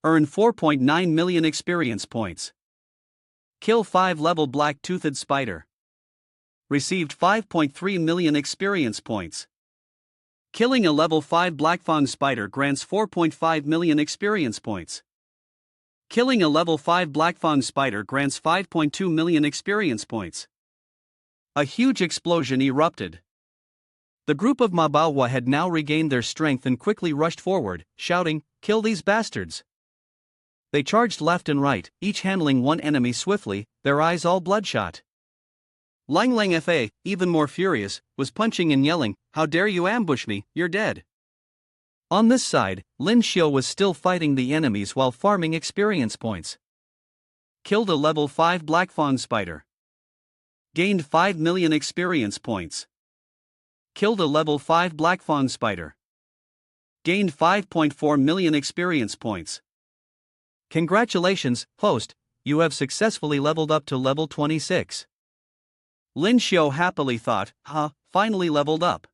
Earn 4.9 million experience points. Kill 5 level black-toothed spider. Received 5.3 million experience points. Killing a level 5 blackfang spider grants 4.5 million experience points. Killing a level 5 blackfang spider grants 5.2 million experience points. A huge explosion erupted. The group of Manhwa had now regained their strength and quickly rushed forward, shouting, "Kill these bastards!" They charged left and right, each handling one enemy swiftly, their eyes all bloodshot. Lang Lang Fa, even more furious, was punching and yelling, "How dare you ambush me, you're dead!" On this side, Lyn Shio was still fighting the enemies while farming experience points. Killed a level 5 blackfang spider. Gained 5 million experience points. Killed a level 5 blackfang spider. Gained 5.4 million experience points. Congratulations, host, you have successfully leveled up to level 26. Lyn Shio happily thought, finally leveled up.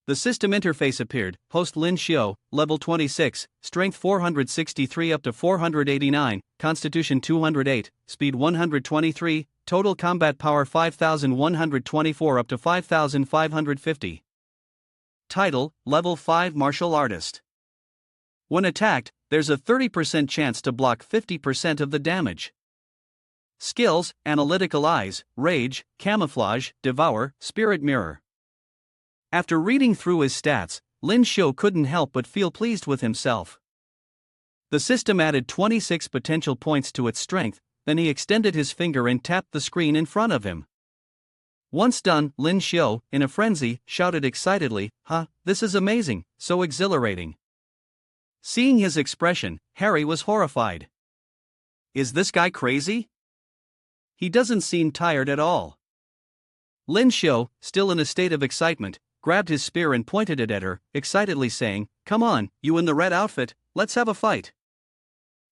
The system interface appeared, host Lyn Shio, level 26, strength 463 up to 489, constitution 208, speed 123, total combat power 5124 up to 5550. Title, level 5 martial artist. When attacked, there's a 30% chance to block 50% of the damage. Skills, analytical eyes, rage, camouflage, devour, spirit mirror. After reading through his stats, Lyn Shio couldn't help but feel pleased with himself. The system added 26 potential points to its strength, then he extended his finger and tapped the screen in front of him. Once done, Lyn Shio, in a frenzy, shouted excitedly, this is amazing, so exhilarating. Seeing his expression, Harry was horrified. Is this guy crazy? He doesn't seem tired at all. Lyn Shio, still in a state of excitement, grabbed his spear and pointed it at her, excitedly saying, "Come on, you in the red outfit, let's have a fight."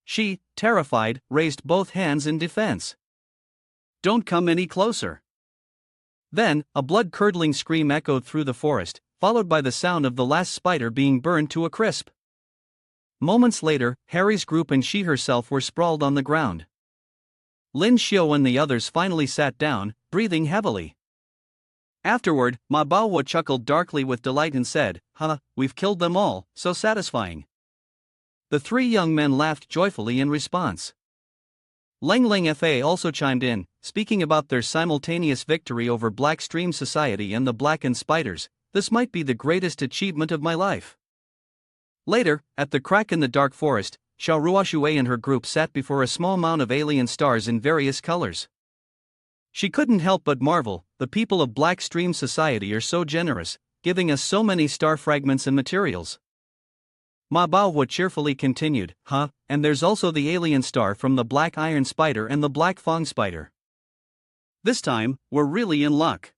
She, terrified, raised both hands in defense. "Don't come any closer." Then, a blood-curdling scream echoed through the forest, followed by the sound of the last spider being burned to a crisp. Moments later, Harry's group and she herself were sprawled on the ground. Lyn Shio and the others finally sat down, breathing heavily. Afterward, Manhwa chuckled darkly with delight and said, we've killed them all, so satisfying." The three young men laughed joyfully in response. Ling Fa also chimed in, speaking about their simultaneous victory over Black Stream Society and the Blackened Spiders. "This might be the greatest achievement of my life." Later, at the crack in the dark forest, Xiao and her group sat before a small mound of alien stars in various colors. She couldn't help but marvel, the people of Black Stream Society are so generous, giving us so many star fragments and materials. Manhwa cheerfully continued, and there's also the alien star from the Black Iron Spider and the Black Fong Spider. This time, we're really in luck.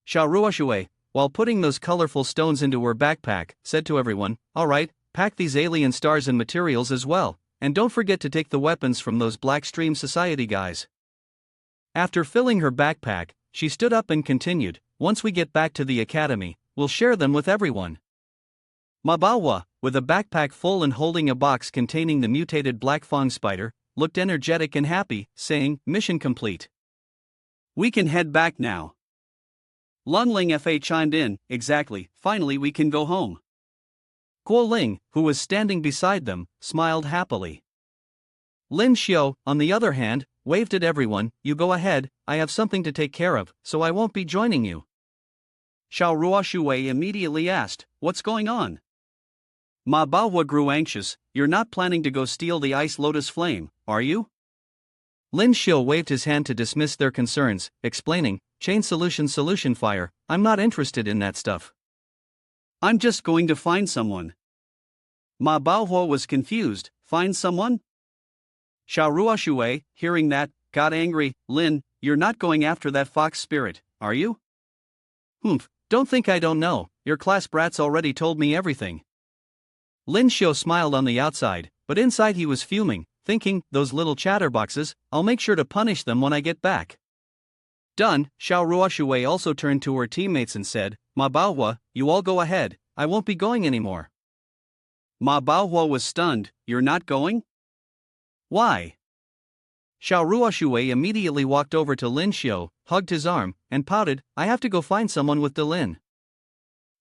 Xiao, while putting those colorful stones into her backpack, said to everyone, "Alright, pack these alien stars and materials as well, and don't forget to take the weapons from those Black Stream Society guys." After filling her backpack, she stood up and continued, "Once we get back to the academy, we'll share them with everyone." Manhwa, with a backpack full and holding a box containing the mutated Black Fong Spider, looked energetic and happy, saying, "Mission complete. We can head back now." Ling Fa chimed in, "Exactly, finally we can go home." Guo Ling, who was standing beside them, smiled happily. Lyn Shio, on the other hand, waved at everyone, "You go ahead, I have something to take care of, so I won't be joining you." Xiao immediately asked, "What's going on?" Manhwa grew anxious, "You're not planning to go steal the Ice Lotus Flame, are you?" Lyn Shio waved his hand to dismiss their concerns, explaining, "Chain solution fire, I'm not interested in that stuff. I'm just going to find someone." Manhwa was confused, "Find someone?" Xiao, hearing that, got angry, "Lyn, you're not going after that fox spirit, are you?" Don't think I don't know, your class brats already told me everything." Lyn Shio smiled on the outside, but inside he was fuming, thinking, "Those little chatterboxes, I'll make sure to punish them when I get back." Done, Xiao also turned to her teammates and said, "Manhwa, you all go ahead, I won't be going anymore." Manhwa was stunned, "You're not going? Why?" Xiao immediately walked over to Lyn Shio, hugged his arm, and pouted, "I have to go find someone with Lyn.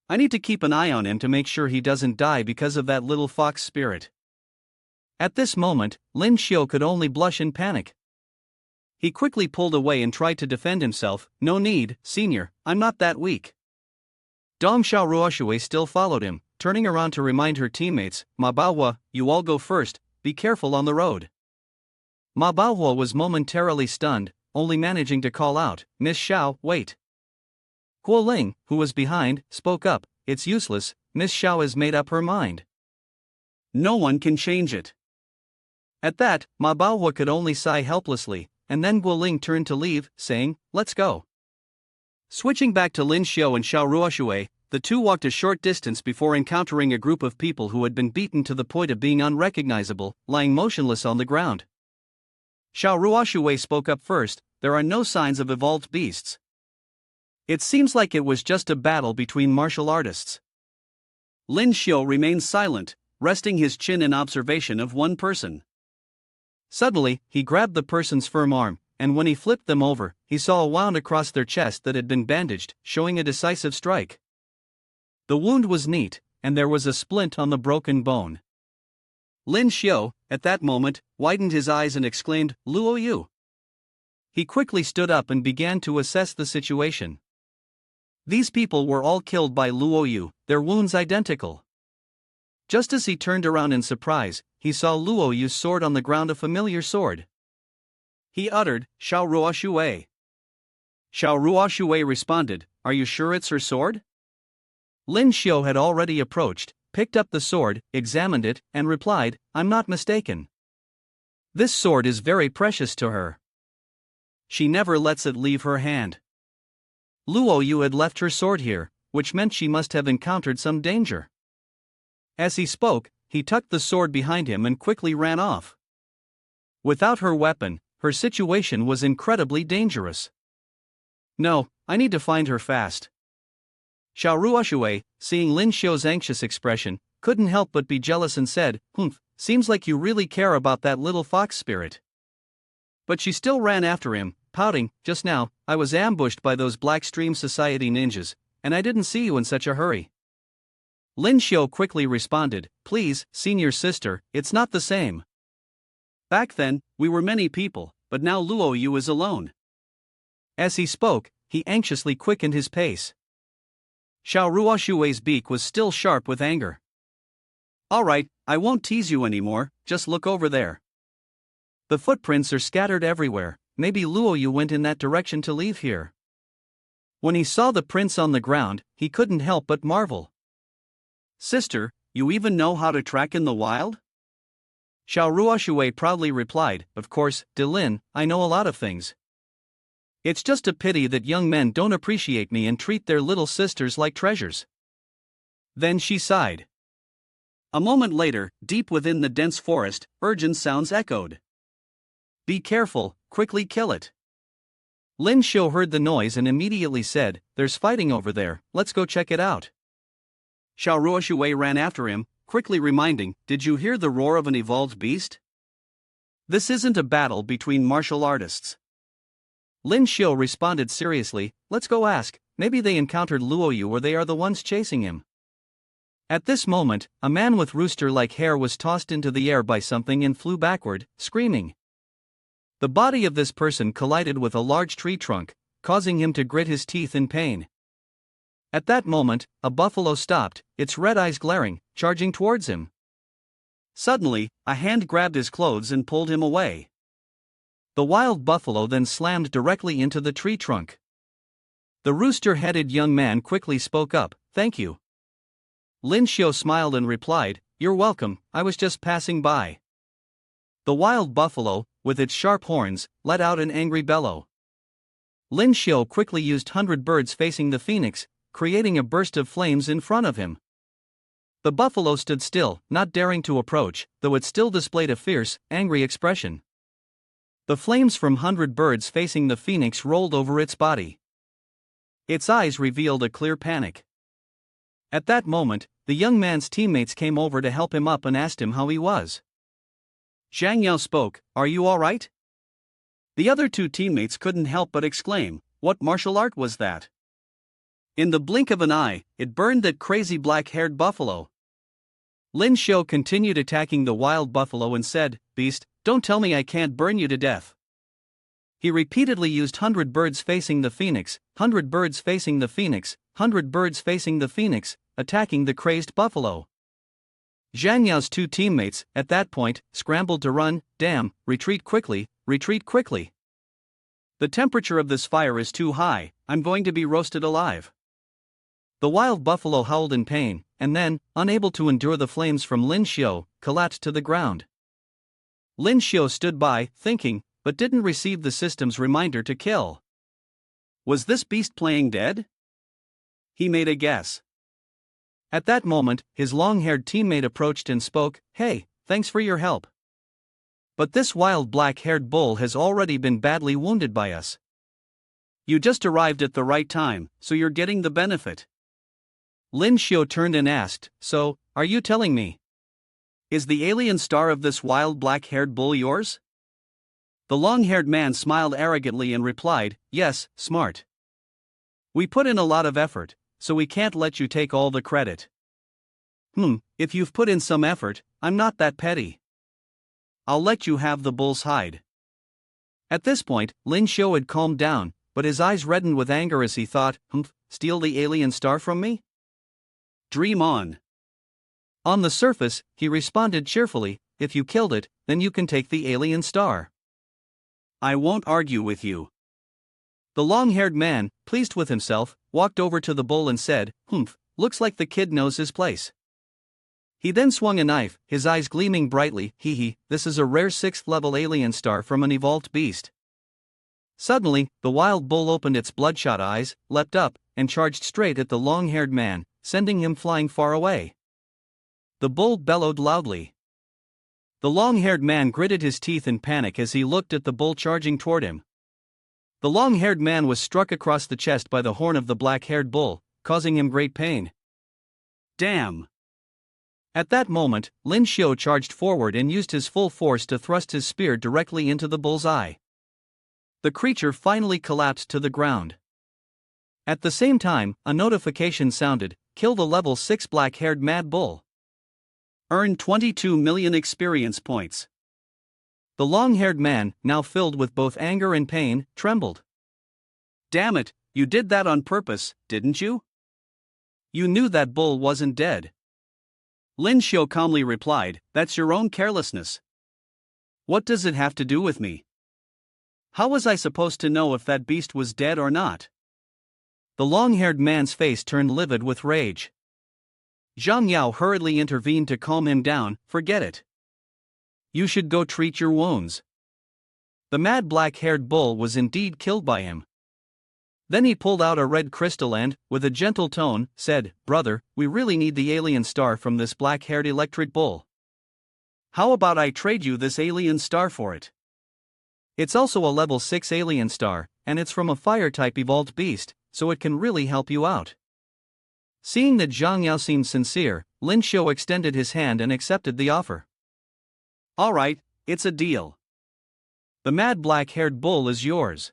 I need to keep an eye on him to make sure he doesn't die because of that little fox spirit." At this moment, Lyn Shio could only blush in panic. He quickly pulled away and tried to defend himself, "No need, senior, I'm not that weak." Dom Xiao still followed him, turning around to remind her teammates, "Manhwa, you all go first, be careful on the road." Manhwa was momentarily stunned, only managing to call out, "Miss Xiao, wait." Guo Ling, who was behind, spoke up, "It's useless, Miss Xiao has made up her mind. No one can change it." At that, Manhwa could only sigh helplessly, and then Guo Ling turned to leave, saying, "Let's go." Switching back to Lyn Shio and Xiao, the two walked a short distance before encountering a group of people who had been beaten to the point of being unrecognizable, lying motionless on the ground. Xiao spoke up first, "There are no signs of evolved beasts. It seems like it was just a battle between martial artists." Lyn Shio remained silent, resting his chin in observation of one person. Suddenly, he grabbed the person's firm arm, and when he flipped them over, he saw a wound across their chest that had been bandaged, showing a decisive strike. The wound was neat, and there was a splint on the broken bone. Lyn Shio, at that moment, widened his eyes and exclaimed, "Luo Yu." He quickly stood up and began to assess the situation. These people were all killed by Luo Yu, their wounds identical. Just as he turned around in surprise, he saw Luo Yu's sword on the ground, a familiar sword. He uttered, "Xiao." Xiao Ruoshui responded, are you sure it's her sword? Lyn Shio had already approached, picked up the sword, examined it, and replied, I'm not mistaken. This sword is very precious to her. She never lets it leave her hand. Luo Yu had left her sword here, which meant she must have encountered some danger. As he spoke, he tucked the sword behind him and quickly ran off. Without her weapon, her situation was incredibly dangerous. No, I need to find her fast. Xiao Ruoshui, seeing Lyn Shio's anxious expression, couldn't help but be jealous and said, seems like you really care about that little fox spirit. But she still ran after him, pouting, just now, I was ambushed by those Blackstream Society ninjas, and I didn't see you in such a hurry. Lyn Shio quickly responded, please, senior sister, it's not the same. Back then, we were many people, but now Luo Yu is alone. As he spoke, he anxiously quickened his pace. Xiao Ruoshui's beak was still sharp with anger. Alright, I won't tease you anymore, just look over there. The footprints are scattered everywhere, maybe Luo Yu went in that direction to leave here. When he saw the prints on the ground, he couldn't help but marvel. Sister, you even know how to track in the wild? Xiao Ruoshui proudly replied, of course, Lyn, I know a lot of things. It's just a pity that young men don't appreciate me and treat their little sisters like treasures. Then she sighed. A moment later, deep within the dense forest, urgent sounds echoed. Be careful, quickly kill it. Lyn Shio heard the noise and immediately said, there's fighting over there, let's go check it out. Xiao Ruoshui ran after him, quickly reminding, did you hear the roar of an evolved beast? This isn't a battle between martial artists. Lyn Shio responded seriously, let's go ask, maybe they encountered Luo Yu or they are the ones chasing him. At this moment, a man with rooster-like hair was tossed into the air by something and flew backward, screaming. The body of this person collided with a large tree trunk, causing him to grit his teeth in pain. At that moment, a buffalo stopped, its red eyes glaring, charging towards him. Suddenly, a hand grabbed his clothes and pulled him away. The wild buffalo then slammed directly into the tree trunk. The rooster-headed young man quickly spoke up, thank you. Lyn Shio smiled and replied, you're welcome, I was just passing by. The wild buffalo, with its sharp horns, let out an angry bellow. Lyn Shio quickly used 100 birds facing the phoenix, creating a burst of flames in front of him. The buffalo stood still, not daring to approach, though it still displayed a fierce, angry expression. The flames from 100 birds facing the phoenix rolled over its body. Its eyes revealed a clear panic. At that moment, the young man's teammates came over to help him up and asked him how he was. Zhang Yao spoke, are you alright? The other two teammates couldn't help but exclaim, what martial art was that? In the blink of an eye, it burned that crazy black-haired buffalo. Lyn Shio continued attacking the wild buffalo and said, beast, don't tell me I can't burn you to death. He repeatedly used 100 birds facing the phoenix, 100 birds facing the phoenix, 100 birds facing the phoenix, attacking the crazed buffalo. Zhang Yao's two teammates, at that point, scrambled to run, damn, retreat quickly, retreat quickly. The temperature of this fire is too high, I'm going to be roasted alive. The wild buffalo howled in pain, and then, unable to endure the flames from Lyn Shio, collapsed to the ground. Lyn Shio stood by, thinking, but didn't receive the system's reminder to kill. Was this beast playing dead? He made a guess. At that moment, his long-haired teammate approached and spoke, hey, thanks for your help. But this wild black-haired bull has already been badly wounded by us. You just arrived at the right time, so you're getting the benefit. Lyn Shio turned and asked, so, are you telling me? Is the alien star of this wild black-haired bull yours? The long-haired man smiled arrogantly and replied, yes, smart. We put in a lot of effort, so we can't let you take all the credit. If you've put in some effort, I'm not that petty. I'll let you have the bull's hide. At this point, Lyn Shio had calmed down, but his eyes reddened with anger as he thought, steal the alien star from me? Dream on. On the surface, he responded cheerfully, if you killed it, then you can take the alien star. I won't argue with you. The long-haired man, pleased with himself, walked over to the bull and said, "Humph, looks like the kid knows his place." He then swung a knife, his eyes gleaming brightly. Hee, this is a rare 6th level alien star from an evolved beast. Suddenly, the wild bull opened its bloodshot eyes, leapt up, and charged straight at the long-haired man, sending him flying far away. The bull bellowed loudly. The long-haired man gritted his teeth in panic as he looked at the bull charging toward him. The long-haired man was struck across the chest by the horn of the black-haired bull, causing him great pain. Damn! At that moment, Lyn Shio charged forward and used his full force to thrust his spear directly into the bull's eye. The creature finally collapsed to the ground. At the same time, a notification sounded: kill the level 6 black-haired mad bull. Earn 22 million experience points. The long-haired man, now filled with both anger and pain, trembled. Damn it, you did that on purpose, didn't you? You knew that bull wasn't dead. Lyn Shio calmly replied, "That's your own carelessness. What does it have to do with me? How was I supposed to know if that beast was dead or not?" The long-haired man's face turned livid with rage. Zhang Yao hurriedly intervened to calm him down. "Forget it. You should go treat your wounds." The mad black-haired bull was indeed killed by him. Then he pulled out a red crystal and, with a gentle tone, said, "Brother, we really need the alien star from this black-haired electric bull. How about I trade you this alien star for it? It's also a level 6 alien star, and it's from a fire-type evolved beast, so it can really help you out." Seeing that Zhang Yao seemed sincere, Lyn Shio extended his hand and accepted the offer. "All right, it's a deal. The mad black-haired bull is yours."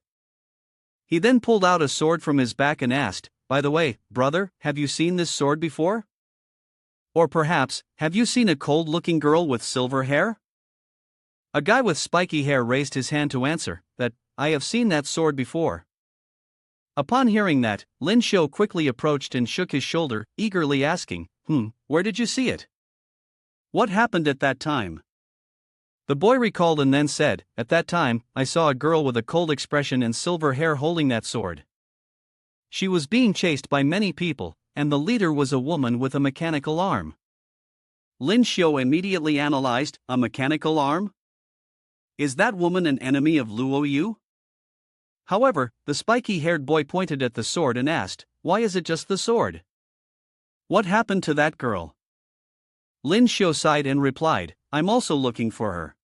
He then pulled out a sword from his back and asked, "By the way, brother, have you seen this sword before? Or perhaps, have you seen a cold-looking girl with silver hair?" A guy with spiky hair raised his hand to answer, "That, I have seen that sword before." Upon hearing that, Lyn Shio quickly approached and shook his shoulder, eagerly asking, "Where did you see it? What happened at that time?" The boy recalled and then said, "At that time, I saw a girl with a cold expression and silver hair holding that sword. She was being chased by many people, and the leader was a woman with a mechanical arm." Lyn Shio immediately analyzed, "A mechanical arm? Is that woman an enemy of Luo Yu?" However, the spiky-haired boy pointed at the sword and asked, "Why is it just the sword? What happened to that girl?" Lyn Shio sighed and replied, "I'm also looking for her.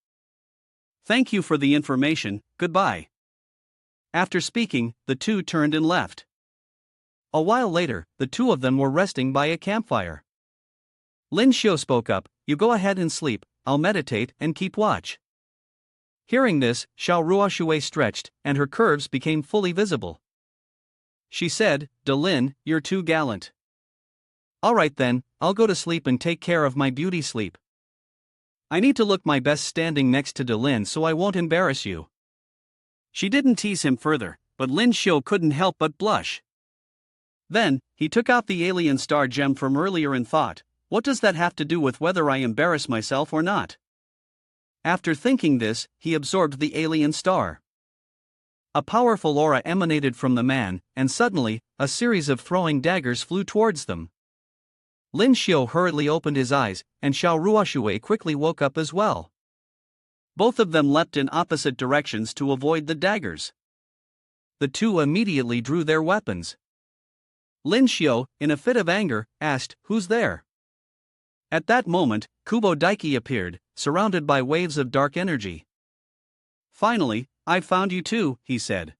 Thank you for the information, goodbye." After speaking, the two turned and left. A while later, the two of them were resting by a campfire. Lyn Shio spoke up, "You go ahead and sleep, I'll meditate and keep watch." Hearing this, Xiao Ruoshui stretched, and her curves became fully visible. She said, "Lyn, you're too gallant. All right then, I'll go to sleep and take care of my beauty sleep. I need to look my best standing next to Lyn so I won't embarrass you." She didn't tease him further, but Lyn Shio couldn't help but blush. Then, he took out the alien star gem from earlier and thought, "What does that have to do with whether I embarrass myself or not?" After thinking this, he absorbed the alien star. A powerful aura emanated from the man, and suddenly, a series of throwing daggers flew towards them. Lyn Shio hurriedly opened his eyes, and Xiao Ruoshui quickly woke up as well. Both of them leapt in opposite directions to avoid the daggers. The two immediately drew their weapons. Lyn Shio, in a fit of anger, asked, "Who's there?" At that moment, Kubo Daiki appeared, surrounded by waves of dark energy. "Finally, I've found you too," he said.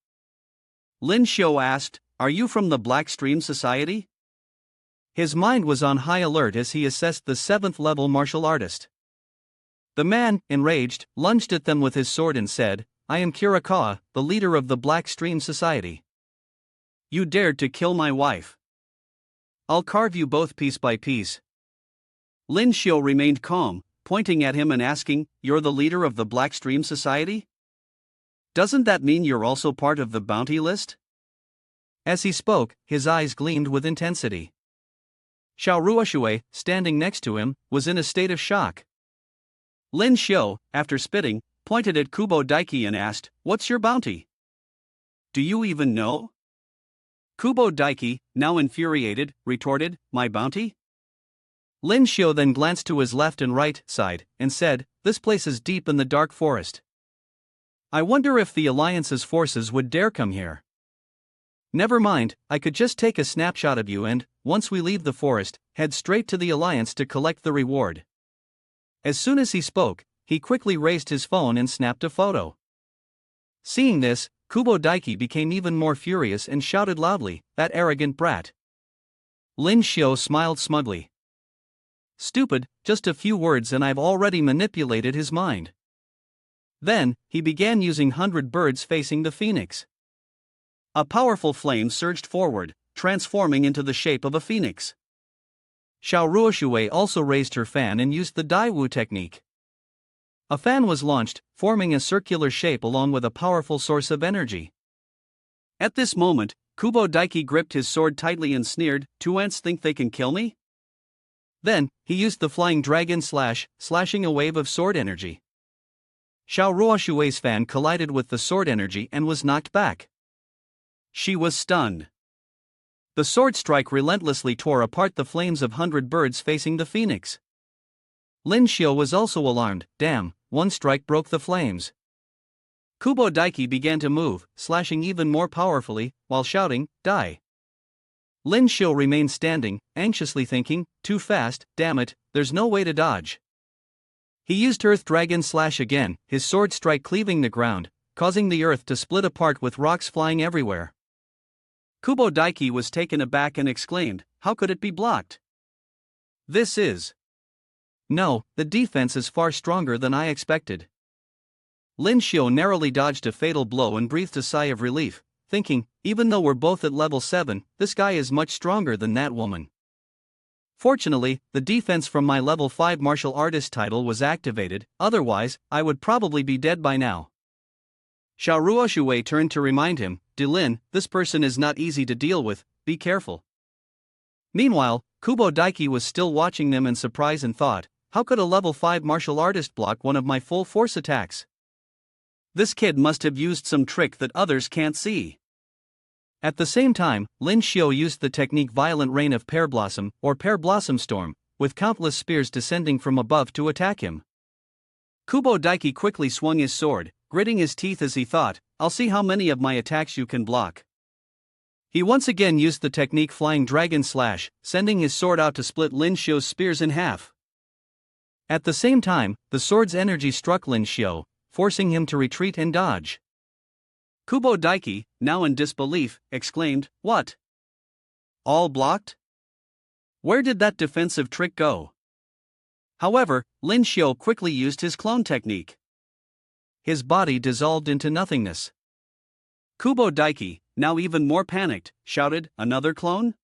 Lyn Shio asked, "Are you from the Black Stream Society?" His mind was on high alert as he assessed the 7th-level martial artist. The man, enraged, lunged at them with his sword and said, "I am Kurakawa, the leader of the Black Stream Society. You dared to kill my wife. I'll carve you both piece by piece." Lyn Shio remained calm, pointing at him and asking, "You're the leader of the Black Stream Society? Doesn't that mean you're also part of the bounty list?" As he spoke, his eyes gleamed with intensity. Xiao Ruoshui, standing next to him, was in a state of shock. Lyn Shio, after spitting, pointed at Kubo Daiki and asked, "What's your bounty?" Do you even know? Kubo Daiki, now infuriated, retorted, my bounty? Lyn Shio then glanced to his left and right side, and said, this place is deep in the dark forest. I wonder if the Alliance's forces would dare come here. Never mind, I could just take a snapshot of you and, once we leave the forest, head straight to the Alliance to collect the reward. As soon as he spoke, he quickly raised his phone and snapped a photo. Seeing this, Kubo Daiki became even more furious and shouted loudly, that arrogant brat. Lyn Shio smiled smugly. Stupid, just a few words and I've already manipulated his mind. Then, he began using 100 birds facing the phoenix. A powerful flame surged forward, transforming into the shape of a phoenix. Xiao Ruoshui also raised her fan and used the Daiwu technique. A fan was launched, forming a circular shape along with a powerful source of energy. At this moment, Kubo Daiki gripped his sword tightly and sneered, "Two ants think they can kill me?" Then, he used the flying dragon slash, slashing a wave of sword energy. Xiao Ruoshui's fan collided with the sword energy and was knocked back. She was stunned. The sword strike relentlessly tore apart the flames of 100 birds facing the phoenix. Lyn Shio was also alarmed. Damn, one strike broke the flames. Kubo Daiki began to move, slashing even more powerfully, while shouting, die. Lyn Shio remained standing, anxiously thinking, too fast, damn it, there's no way to dodge. He used Earth Dragon Slash again, his sword strike cleaving the ground, causing the earth to split apart with rocks flying everywhere. Kubo Daiki was taken aback and exclaimed, how could it be blocked? This is... No, the defense is far stronger than I expected. Lyn Shio narrowly dodged a fatal blow and breathed a sigh of relief, thinking, even though we're both at level 7, this guy is much stronger than that woman. Fortunately, the defense from my level 5 martial artist title was activated, otherwise, I would probably be dead by now. Xiao Ruoshui turned to remind him, Lyn, this person is not easy to deal with, be careful. Meanwhile, Kubo Daiki was still watching them in surprise and thought, how could a level 5 martial artist block one of my full force attacks? This kid must have used some trick that others can't see. At the same time, Lyn Shio used the technique Violent Rain of Pear Blossom, or Pear Blossom Storm, with countless spears descending from above to attack him. Kubo Daiki quickly swung his sword, gritting his teeth as he thought, I'll see how many of my attacks you can block. He once again used the technique Flying Dragon Slash, sending his sword out to split Lyn Shio's spears in half. At the same time, the sword's energy struck Lyn Shio, forcing him to retreat and dodge. Kubo Daiki, now in disbelief, exclaimed, what? All blocked? Where did that defensive trick go? However, Lyn Shio quickly used his clone technique. His body dissolved into nothingness. Kubo Daiki, now even more panicked, shouted, another clone?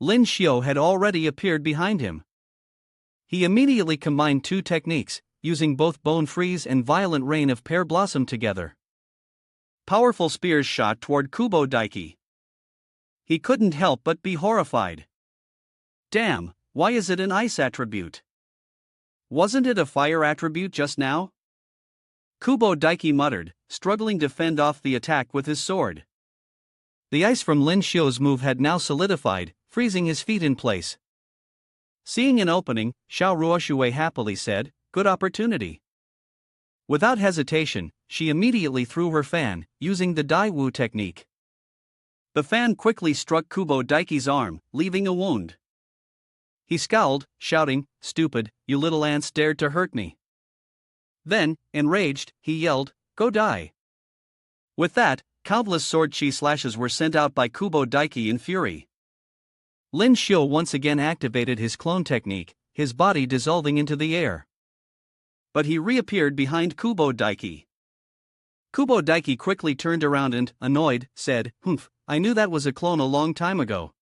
Lyn Shio had already appeared behind him. He immediately combined two techniques, using both Bone Freeze and Violent Rain of Pear Blossom together. Powerful spears shot toward Kubo Daiki. He couldn't help but be horrified. Damn, why is it an ice attribute? Wasn't it a fire attribute just now? Kubo Daiki muttered, struggling to fend off the attack with his sword. The ice from Lyn Shio's move had now solidified, freezing his feet in place. Seeing an opening, Xiao Ruoshui happily said, good opportunity. Without hesitation, she immediately threw her fan, using the Daiwu technique. The fan quickly struck Kubo Daiki's arm, leaving a wound. He scowled, shouting, stupid, you little ants dared to hurt me. Then, enraged, he yelled, go die. With that, countless sword chi slashes were sent out by Kubo Daiki in fury. Lyn Shio once again activated his clone technique, his body dissolving into the air. But he reappeared behind Kubo Daiki. Kubo Daiki quickly turned around and, annoyed, said, humph, I knew that was a clone a long time ago.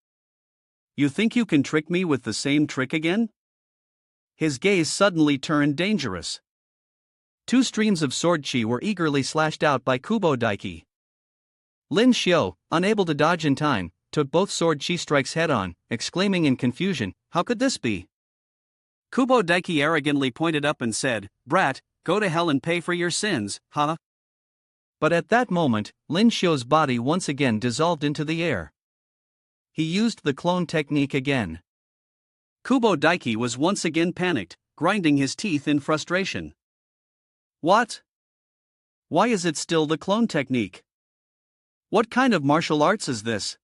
You think you can trick me with the same trick again? His gaze suddenly turned dangerous. Two streams of sword chi were eagerly slashed out by Kubo Daiki. Lyn Shio, unable to dodge in time, took both sword chi strikes head-on, exclaiming in confusion, how could this be? Kubo Daiki arrogantly pointed up and said, brat, go to hell and pay for your sins, huh? But at that moment, Lyn Shio's body once again dissolved into the air. He used the clone technique again. Kubo Daiki was once again panicked, grinding his teeth in frustration. What? Why is it still the clone technique? What kind of martial arts is this?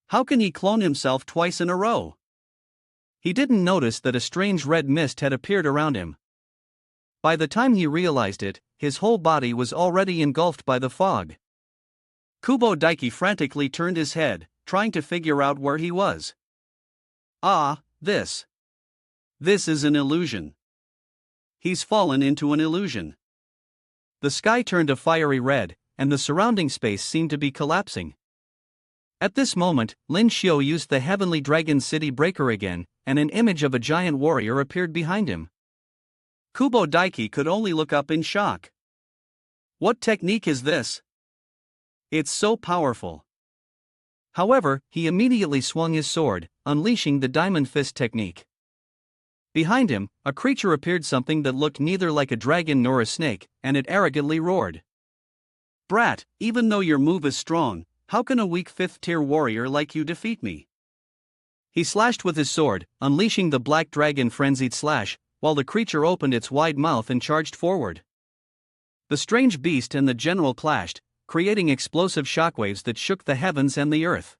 How can he clone himself twice in a row? He didn't notice that a strange red mist had appeared around him. By the time he realized it, his whole body was already engulfed by the fog. Kubo Daiki frantically turned his head, trying to figure out where he was. Ah, this is an illusion. He's fallen into an illusion. The sky turned a fiery red, and the surrounding space seemed to be collapsing. At this moment, Lyn Shio used the Heavenly Dragon City Breaker again, and an image of a giant warrior appeared behind him. Kubo Daiki could only look up in shock. What technique is this? It's so powerful. However, he immediately swung his sword, unleashing the Diamond Fist technique. Behind him, a creature appeared, something that looked neither like a dragon nor a snake, and it arrogantly roared. Brat, even though your move is strong, how can a weak 5th-tier warrior like you defeat me? He slashed with his sword, unleashing the Black Dragon Frenzied Slash, while the creature opened its wide mouth and charged forward. The strange beast and the general clashed, creating explosive shockwaves that shook the heavens and the earth.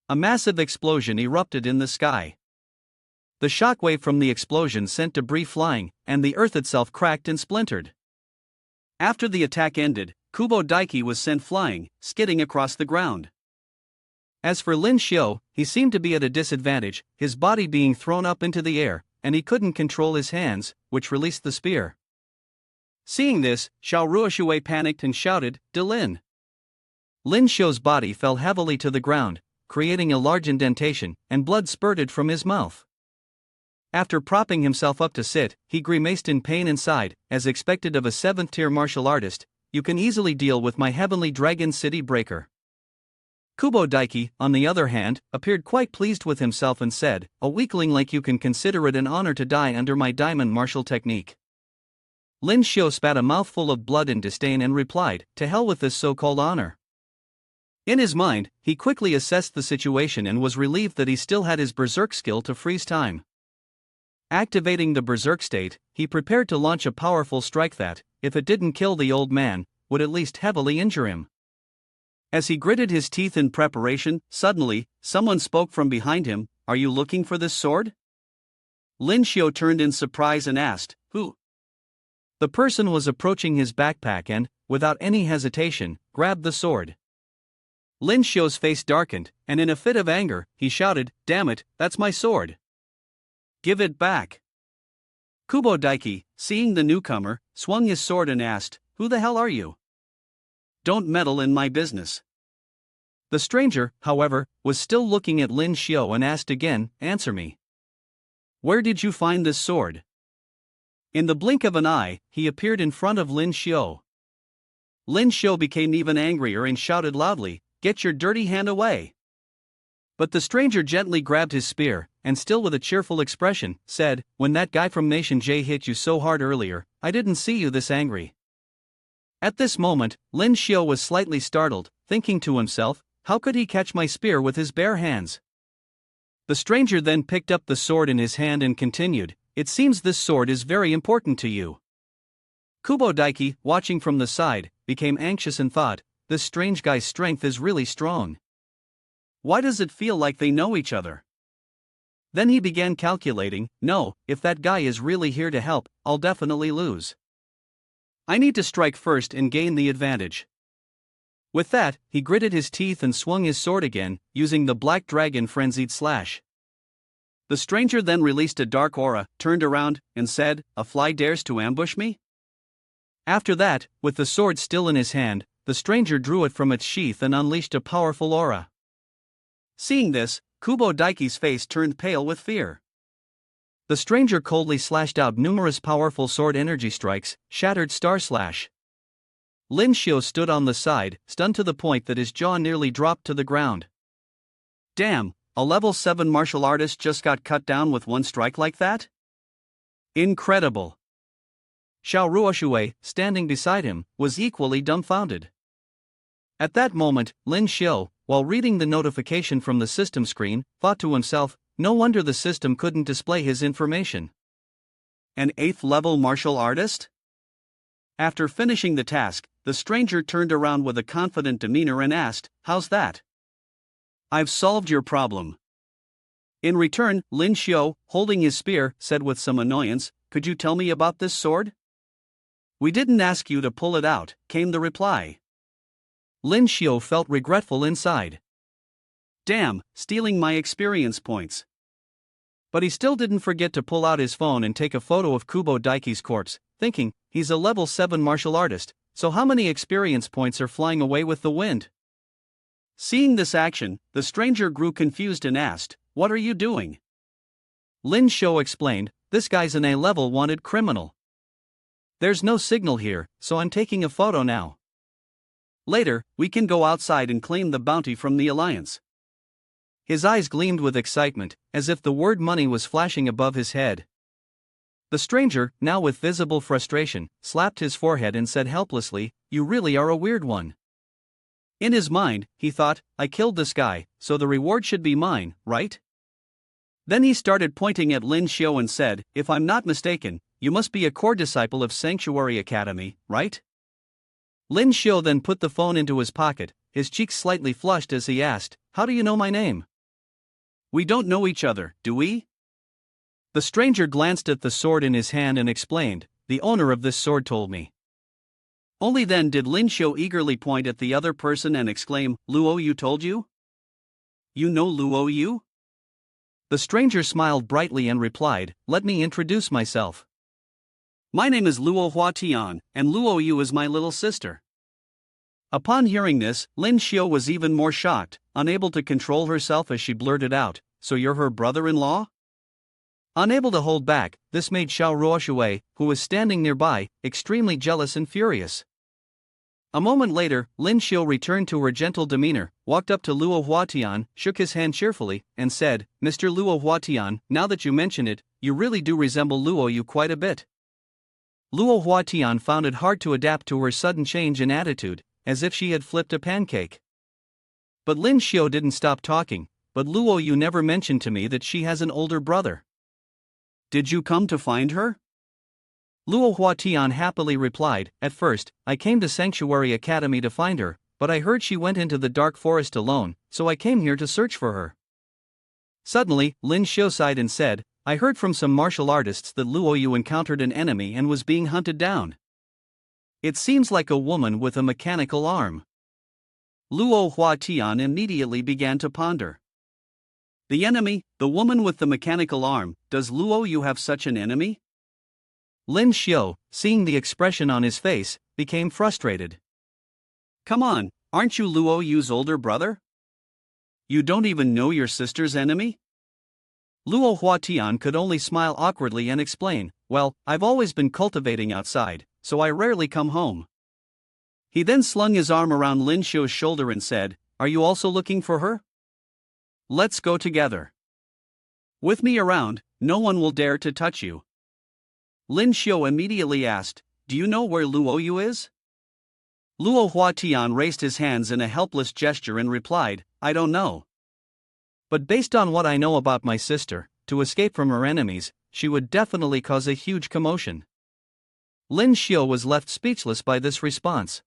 A massive explosion erupted in the sky. The shockwave from the explosion sent debris flying, and the earth itself cracked and splintered. After the attack ended, Kubo Daiki was sent flying, skidding across the ground. As for Lyn Shio, he seemed to be at a disadvantage, his body being thrown up into the air, and he couldn't control his hands, which released the spear. Seeing this, Xiao Ruoshui panicked and shouted, "De Lin!" Lyn Shio's body fell heavily to the ground, creating a large indentation, and blood spurted from his mouth. After propping himself up to sit, he grimaced in pain and sighed, as expected of a 7th-tier martial artist, "You can easily deal with my Heavenly Dragon City Breaker." Kubo Daiki, on the other hand, appeared quite pleased with himself and said, "A weakling like you can consider it an honor to die under my diamond martial technique." Lyn Shio spat a mouthful of blood in disdain and replied, "To hell with this so-called honor." In his mind, he quickly assessed the situation and was relieved that he still had his berserk skill to freeze time. Activating the berserk state, he prepared to launch a powerful strike that, if it didn't kill the old man, would at least heavily injure him. As he gritted his teeth in preparation, suddenly, someone spoke from behind him, "Are you looking for this sword?" Lyn Shio turned in surprise and asked, "Who?" The person was approaching his backpack and, without any hesitation, grabbed the sword. Lyn Shio's face darkened, and in a fit of anger, he shouted, "Damn it, that's my sword! Give it back!" Kubo Daiki, seeing the newcomer, swung his sword and asked, "Who the hell are you? Don't meddle in my business." The stranger, however, was still looking at Lyn Shio and asked again, "Answer me. Where did you find this sword?" In the blink of an eye, he appeared in front of Lyn Shio. Lyn Shio became even angrier and shouted loudly, "Get your dirty hand away!" But the stranger gently grabbed his spear, and still with a cheerful expression, said, "When that guy from Nation J hit you so hard earlier, I didn't see you this angry." At this moment, Lyn Shio was slightly startled, thinking to himself, "How could he catch my spear with his bare hands?" The stranger then picked up the sword in his hand and continued, "It seems this sword is very important to you." Kubo Daiki, watching from the side, became anxious and thought, "This strange guy's strength is really strong. Why does it feel like they know each other?" Then he began calculating, "No, if that guy is really here to help, I'll definitely lose. I need to strike first and gain the advantage." With that, he gritted his teeth and swung his sword again, using the Black Dragon Frenzied Slash. The stranger then released a dark aura, turned around, and said, "A fly dares to ambush me?" After that, with the sword still in his hand, the stranger drew it from its sheath and unleashed a powerful aura. Seeing this, Kubo Daiki's face turned pale with fear. The stranger coldly slashed out numerous powerful sword energy strikes, shattered Star Slash. Lyn Shio stood on the side, stunned to the point that his jaw nearly dropped to the ground. Damn, a level 7 martial artist just got cut down with one strike like that? Incredible. Xiao Ruoxue, standing beside him, was equally dumbfounded. At that moment, Lyn Shio, while reading the notification from the system screen, thought to himself, no wonder the system couldn't display his information. An 8th level martial artist? After finishing the task, the stranger turned around with a confident demeanor and asked, "How's that?" "I've solved your problem." In return, Lyn Shio, holding his spear, said with some annoyance, "Could you tell me about this sword?" "We didn't ask you to pull it out," came the reply. Lyn Shio felt regretful inside. Damn, stealing my experience points. But he still didn't forget to pull out his phone and take a photo of Kubo Daiki's corpse, thinking, he's a level 7 martial artist, so how many experience points are flying away with the wind? Seeing this action, the stranger grew confused and asked, "What are you doing?" Lyn Shio explained, "This guy's an A-level wanted criminal. There's no signal here, so I'm taking a photo now. Later, we can go outside and claim the bounty from the Alliance." His eyes gleamed with excitement, as if the word money was flashing above his head. The stranger, now with visible frustration, slapped his forehead and said helplessly, "You really are a weird one." In his mind, he thought, I killed this guy, so the reward should be mine, right? Then he started pointing at Lyn Shio and said, "If I'm not mistaken, you must be a core disciple of Sanctuary Academy, right?" Lyn Shio then put the phone into his pocket, his cheeks slightly flushed as he asked, "How do you know my name?" "We don't know each other, do we?" The stranger glanced at the sword in his hand and explained, "The owner of this sword told me." Only then did Lyn Shio eagerly point at the other person and exclaim, "Luo Yu told you? You know Luo Yu?" The stranger smiled brightly and replied, "Let me introduce myself. My name is Luo Huatian, and Luo Yu is my little sister." Upon hearing this, Lyn Shio was even more shocked, unable to control herself as she blurted out, "So you're her brother-in-law?" Unable to hold back, this made Xiao Ruoxue, who was standing nearby, extremely jealous and furious. A moment later, Lyn Shio returned to her gentle demeanor, walked up to Luo Huatian, shook his hand cheerfully, and said, "Mr. Luo Huatian, now that you mention it, you really do resemble Luo Yu quite a bit." Luo Huatian found it hard to adapt to her sudden change in attitude, as if she had flipped a pancake. But Lyn Shio didn't stop talking, "But Luo Yu never mentioned to me that she has an older brother. Did you come to find her?" Luo Huatian happily replied, "At first, I came to Sanctuary Academy to find her, but I heard she went into the dark forest alone, so I came here to search for her." Suddenly, Lyn Shio sighed and said, "I heard from some martial artists that Luo Yu encountered an enemy and was being hunted down. It seems like a woman with a mechanical arm." Luo Huatian immediately began to ponder. The enemy, the woman with the mechanical arm, does Luo Yu have such an enemy? Lyn Shio, seeing the expression on his face, became frustrated. "Come on, aren't you Luo Yu's older brother? You don't even know your sister's enemy?" Luo Huatian could only smile awkwardly and explain, "Well, I've always been cultivating outside, so I rarely come home." He then slung his arm around Lyn Shio's shoulder and said, "Are you also looking for her? Let's go together. With me around, no one will dare to touch you." Lyn Shio immediately asked, "Do you know where Luo Yu is?" Luo Huatian raised his hands in a helpless gesture and replied, "I don't know. But based on what I know about my sister, to escape from her enemies, she would definitely cause a huge commotion." Lyn Shio was left speechless by this response.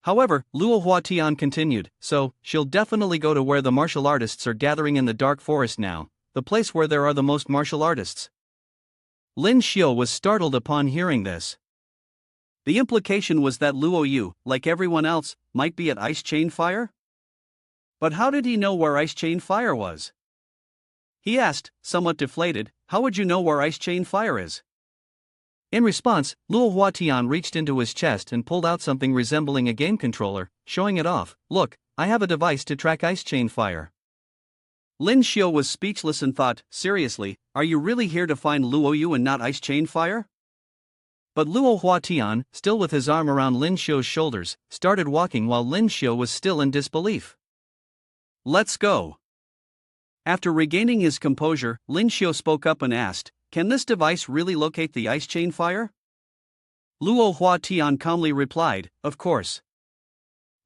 However, Luo Huatian continued, "So, she'll definitely go to where the martial artists are gathering in the dark forest now, the place where there are the most martial artists." Lyn Shio was startled upon hearing this. The implication was that Luo Yu, like everyone else, might be at Ice Chain Fire? But how did he know where Ice Chain Fire was? He asked, somewhat deflated, "How would you know where Ice Chain Fire is?" In response, Luo Huatian reached into his chest and pulled out something resembling a game controller, showing it off. "Look, I have a device to track Ice Chain Fire." Lyn Shio was speechless and thought, "Seriously, are you really here to find Luo Yu and not Ice Chain Fire?" But Luo Huatian, still with his arm around Lyn Shio's shoulders, started walking while Lyn Shio was still in disbelief. "Let's go." After regaining his composure, Lyn Shio spoke up and asked, "Can this device really locate the Ice Chain Fire?" Luo Hua Tian calmly replied, "Of course."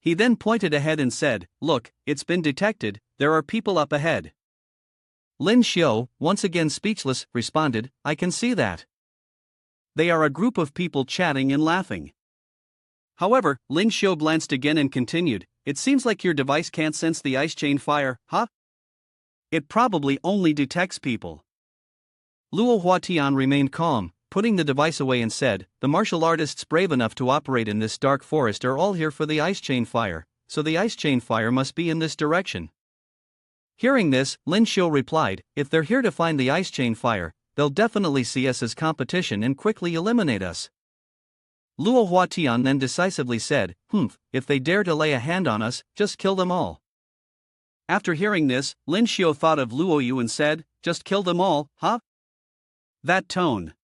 He then pointed ahead and said, "Look, it's been detected, there are people up ahead." Lyn Shio, once again speechless, responded, "I can see that. They are a group of people chatting and laughing." However, Lyn Shio glanced again and continued, "It seems like your device can't sense the ice chain fire, huh? It probably only detects people." Luo Huatian remained calm, putting the device away and said, "The martial artists brave enough to operate in this dark forest are all here for the ice chain fire, so the ice chain fire must be in this direction." Hearing this, Lyn Shio replied, "If they're here to find the ice chain fire, they'll definitely see us as competition and quickly eliminate us." Luo Huatian then decisively said, "If they dare to lay a hand on us, just kill them all." After hearing this, Lyn Shio thought of Luo Yu and said, "Just kill them all, huh? That tone.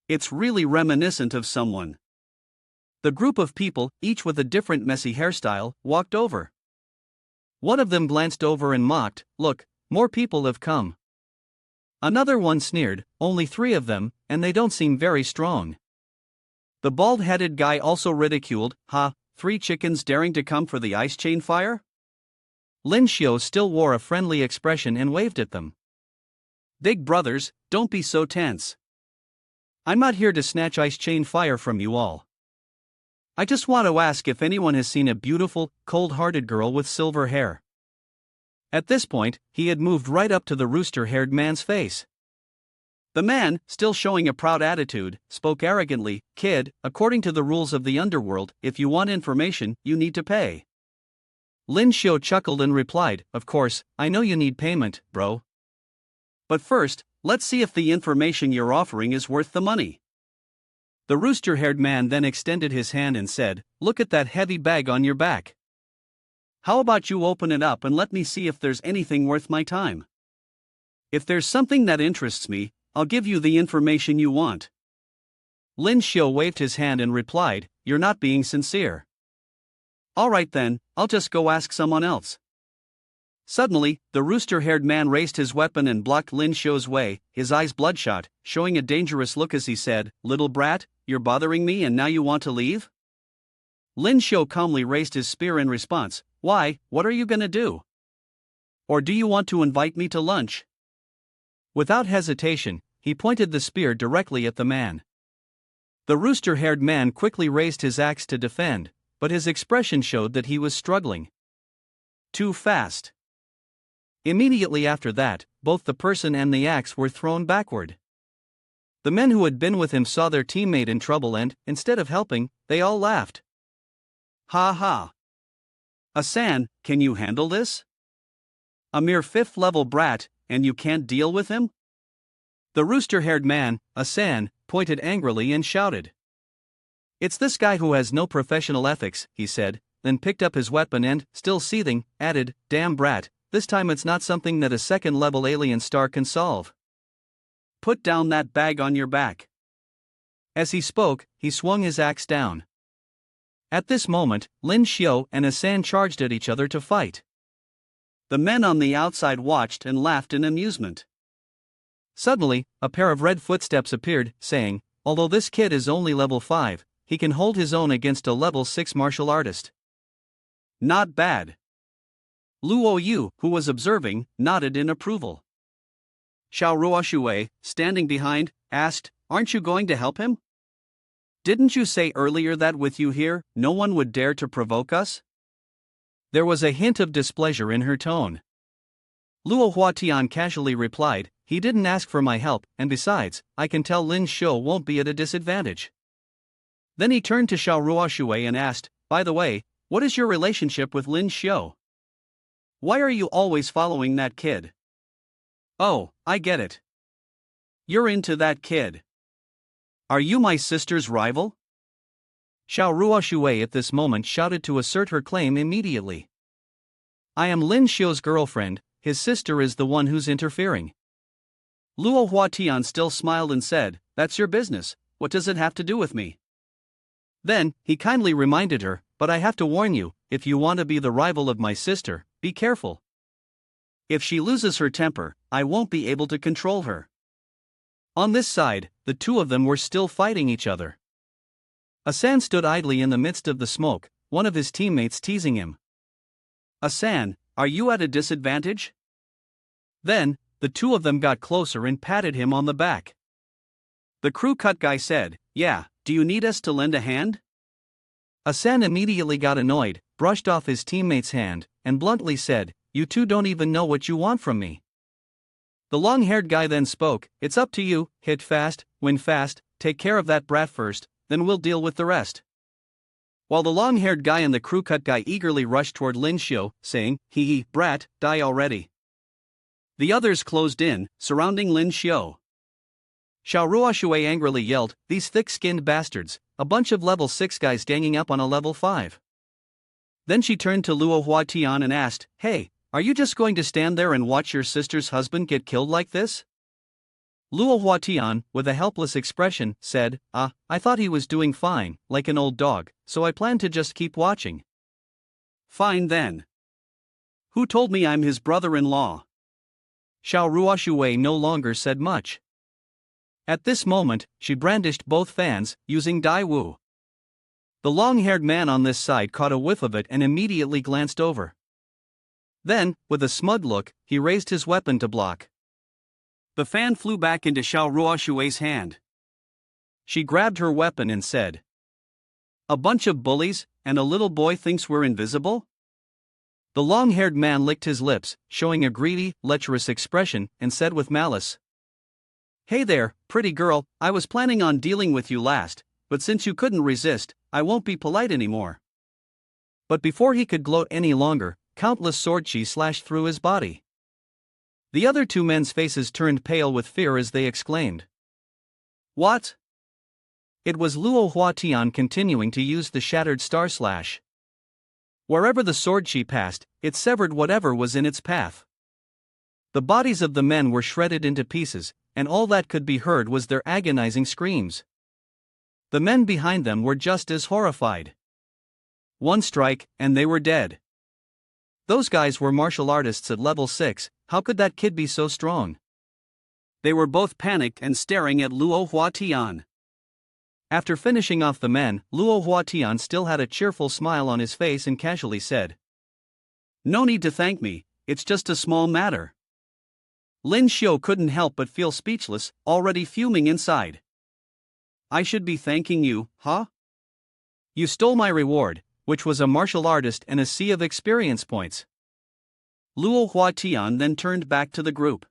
It's really reminiscent of someone." The group of people, each with a different messy hairstyle, walked over. One of them glanced over and mocked, "Look, more people have come." Another one sneered, "Only 3 of them, and they don't seem very strong." The bald-headed guy also ridiculed, 3 chickens daring to come for the ice chain fire?" Lyn Shio still wore a friendly expression and waved at them. "Big brothers, don't be so tense. I'm not here to snatch ice chain fire from you all. I just want to ask if anyone has seen a beautiful, cold-hearted girl with silver hair." At this point, he had moved right up to the rooster-haired man's face. The man, still showing a proud attitude, spoke arrogantly, "Kid, according to the rules of the underworld, if you want information, you need to pay." Lyn Shio chuckled and replied, "Of course, I know you need payment, bro. But first, let's see if the information you're offering is worth the money." The rooster-haired man then extended his hand and said, "Look at that heavy bag on your back. How about you open it up and let me see if there's anything worth my time? If there's something that interests me, I'll give you the information you want." Lyn Shio waved his hand and replied, "You're not being sincere." "All right then, I'll just go ask someone else." Suddenly, the rooster-haired man raised his weapon and blocked Lyn Shio's way, his eyes bloodshot, showing a dangerous look as he said, "Little brat, you're bothering me and now you want to leave?" Lyn Shio calmly raised his spear in response, "Why, what are you gonna do? Or do you want to invite me to lunch?" Without hesitation, he pointed the spear directly at the man. The rooster-haired man quickly raised his axe to defend, but his expression showed that he was struggling. Too fast. Immediately after that, both the person and the axe were thrown backward. The men who had been with him saw their teammate in trouble and, instead of helping, they all laughed. "Ha ha. Asan, can you handle this? A mere 5th-level brat, and you can't deal with him?" The rooster-haired man, Asan, pointed angrily and shouted. "It's this guy who has no professional ethics," he said, then picked up his weapon and, still seething, added, "Damn brat, this time it's not something that a 2nd-level alien star can solve. Put down that bag on your back." As he spoke, he swung his axe down. At this moment, Lyn Shio and Asan charged at each other to fight. The men on the outside watched and laughed in amusement. Suddenly, a pair of red footsteps appeared, saying, "Although this kid is only level 5, he can hold his own against a level 6 martial artist. Not bad." Luo Yu, who was observing, nodded in approval. Xiao Ruoshui, standing behind, asked, "Aren't you going to help him? Didn't you say earlier that with you here, no one would dare to provoke us?" There was a hint of displeasure in her tone. Luo Huatian casually replied, "He didn't ask for my help, and besides, I can tell Lyn Shio won't be at a disadvantage." Then he turned to Xiao Ruoshui and asked, "By the way, what is your relationship with Lyn Shio? Why are you always following that kid?" "Oh, I get it. You're into that kid. Are you my sister's rival?" Xiao Ruoshui at this moment shouted to assert her claim immediately. "I am Lyn Shio's girlfriend, his sister is the one who's interfering." Luo Huatian still smiled and said, "That's your business, what does it have to do with me?" Then, he kindly reminded her, "But I have to warn you, if you want to be the rival of my sister, be careful. If she loses her temper, I won't be able to control her." On this side, the two of them were still fighting each other. Asan stood idly in the midst of the smoke, one of his teammates teasing him. Asan, are you at a disadvantage? Then, the two of them got closer and patted him on the back. The crew cut guy said, yeah, do you need us to lend a hand? Asan immediately got annoyed, brushed off his teammate's hand, and bluntly said, you two don't even know what you want from me. The long-haired guy then spoke, it's up to you, hit fast, win fast, take care of that brat first, then we'll deal with the rest. While the long-haired guy and the crew cut guy eagerly rushed toward Lyn Shio, saying, hee, brat, die already. The others closed in, surrounding Lyn Shio. Xiao Ruoshui angrily yelled, these thick-skinned bastards, a bunch of level 6 guys ganging up on a level 5. Then she turned to Luo Huatian and asked, hey, are you just going to stand there and watch your sister's husband get killed like this? Luo Huatian, with a helpless expression, said, I thought he was doing fine, like an old dog, so I planned to just keep watching. Fine then. Who told me I'm his brother-in-law? Xiao Ruoshui no longer said much. At this moment, she brandished both fans, using Dai Wu. The long-haired man on this side caught a whiff of it and immediately glanced over. Then, with a smug look, he raised his weapon to block. The fan flew back into Xiao Ruoshui's hand. She grabbed her weapon and said, a bunch of bullies, and a little boy thinks we're invisible? The long-haired man licked his lips, showing a greedy, lecherous expression, and said with malice, hey there, pretty girl, I was planning on dealing with you last, but since you couldn't resist, I won't be polite anymore. But before he could gloat any longer, countless sword chi slashed through his body. The other two men's faces turned pale with fear as they exclaimed, what? It was Luo Huatian continuing to use the shattered star slash. Wherever the sword chi passed, it severed whatever was in its path. The bodies of the men were shredded into pieces, and all that could be heard was their agonizing screams. The men behind them were just as horrified. One strike, and they were dead. Those guys were martial artists at level 6, how could that kid be so strong? They were both panicked and staring at Luo Huatian. After finishing off the men, Luo Huatian still had a cheerful smile on his face and casually said, no need to thank me, it's just a small matter. Lyn Shio couldn't help but feel speechless, already fuming inside. I should be thanking you, huh? You stole my reward, which was a martial artist and a sea of experience points. Luo Huatian then turned back to the group.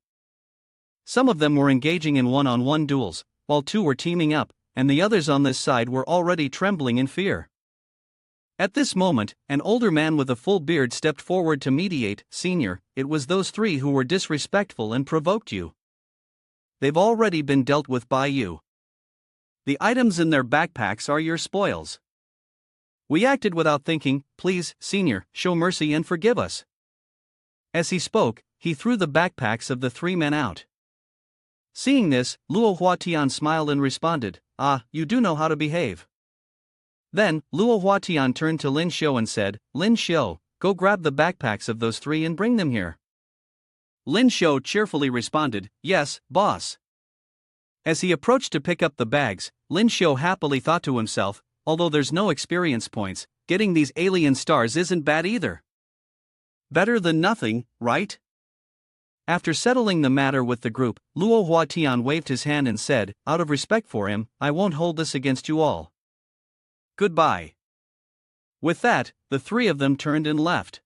Some of them were engaging in one-on-one duels, while two were teaming up, and the others on this side were already trembling in fear. At this moment, an older man with a full beard stepped forward to mediate. Senior, it was those three who were disrespectful and provoked you. They've already been dealt with by you. The items in their backpacks are your spoils. We acted without thinking, please, Senior, show mercy and forgive us. As he spoke, he threw the backpacks of the three men out. Seeing this, Luo Huatian smiled and responded, you do know how to behave. Then, Luo Huatian turned to Lyn Shio and said, Lyn Shio, go grab the backpacks of those three and bring them here. Lyn Shio cheerfully responded, yes, boss. As he approached to pick up the bags, Lyn Shio happily thought to himself, although there's no experience points, getting these alien stars isn't bad either. Better than nothing, right? After settling the matter with the group, Luo Huatian waved his hand and said, out of respect for him, I won't hold this against you all. Goodbye. With that, the three of them turned and left.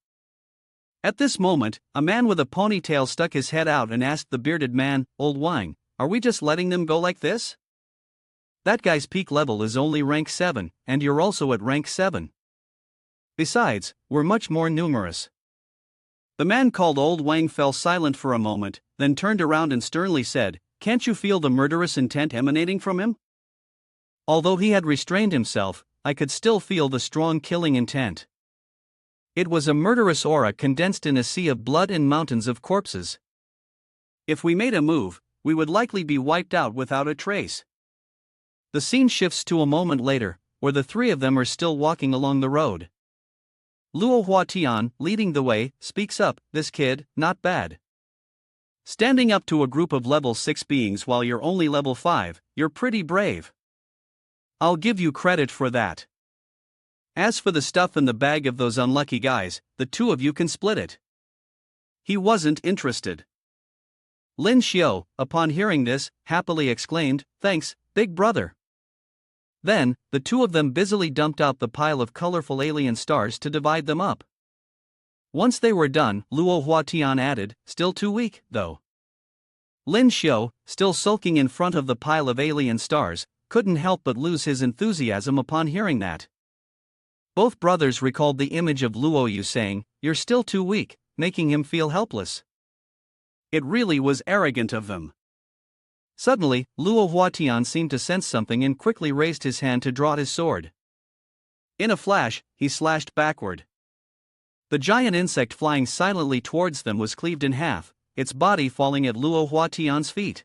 At this moment, a man with a ponytail stuck his head out and asked the bearded man, Old Wang, are we just letting them go like this? That guy's peak level is only rank 7, and you're also at rank 7. Besides, we're much more numerous. The man called Old Wang fell silent for a moment, then turned around and sternly said, can't you feel the murderous intent emanating from him? Although he had restrained himself, I could still feel the strong killing intent. It was a murderous aura condensed in a sea of blood and mountains of corpses. If we made a move, we would likely be wiped out without a trace. The scene shifts to a moment later, where the three of them are still walking along the road. Luo Huatian, leading the way, speaks up, this kid, not bad. Standing up to a group of level 6 beings while you're only level 5, you're pretty brave. I'll give you credit for that. As for the stuff in the bag of those unlucky guys, the two of you can split it. He wasn't interested. Lyn Shio, upon hearing this, happily exclaimed, "Thanks, big brother." Then, the two of them busily dumped out the pile of colorful alien stars to divide them up. Once they were done, Luo Huatian added, "Still too weak, though." Lyn Shio, still sulking in front of the pile of alien stars, couldn't help but lose his enthusiasm upon hearing that. Both brothers recalled the image of Luo Yu saying, "You're still too weak," making him feel helpless. It really was arrogant of them. Suddenly, Luo Huatian seemed to sense something and quickly raised his hand to draw his sword. In a flash, he slashed backward. The giant insect flying silently towards them was cleaved in half, its body falling at Luo Huatian's feet.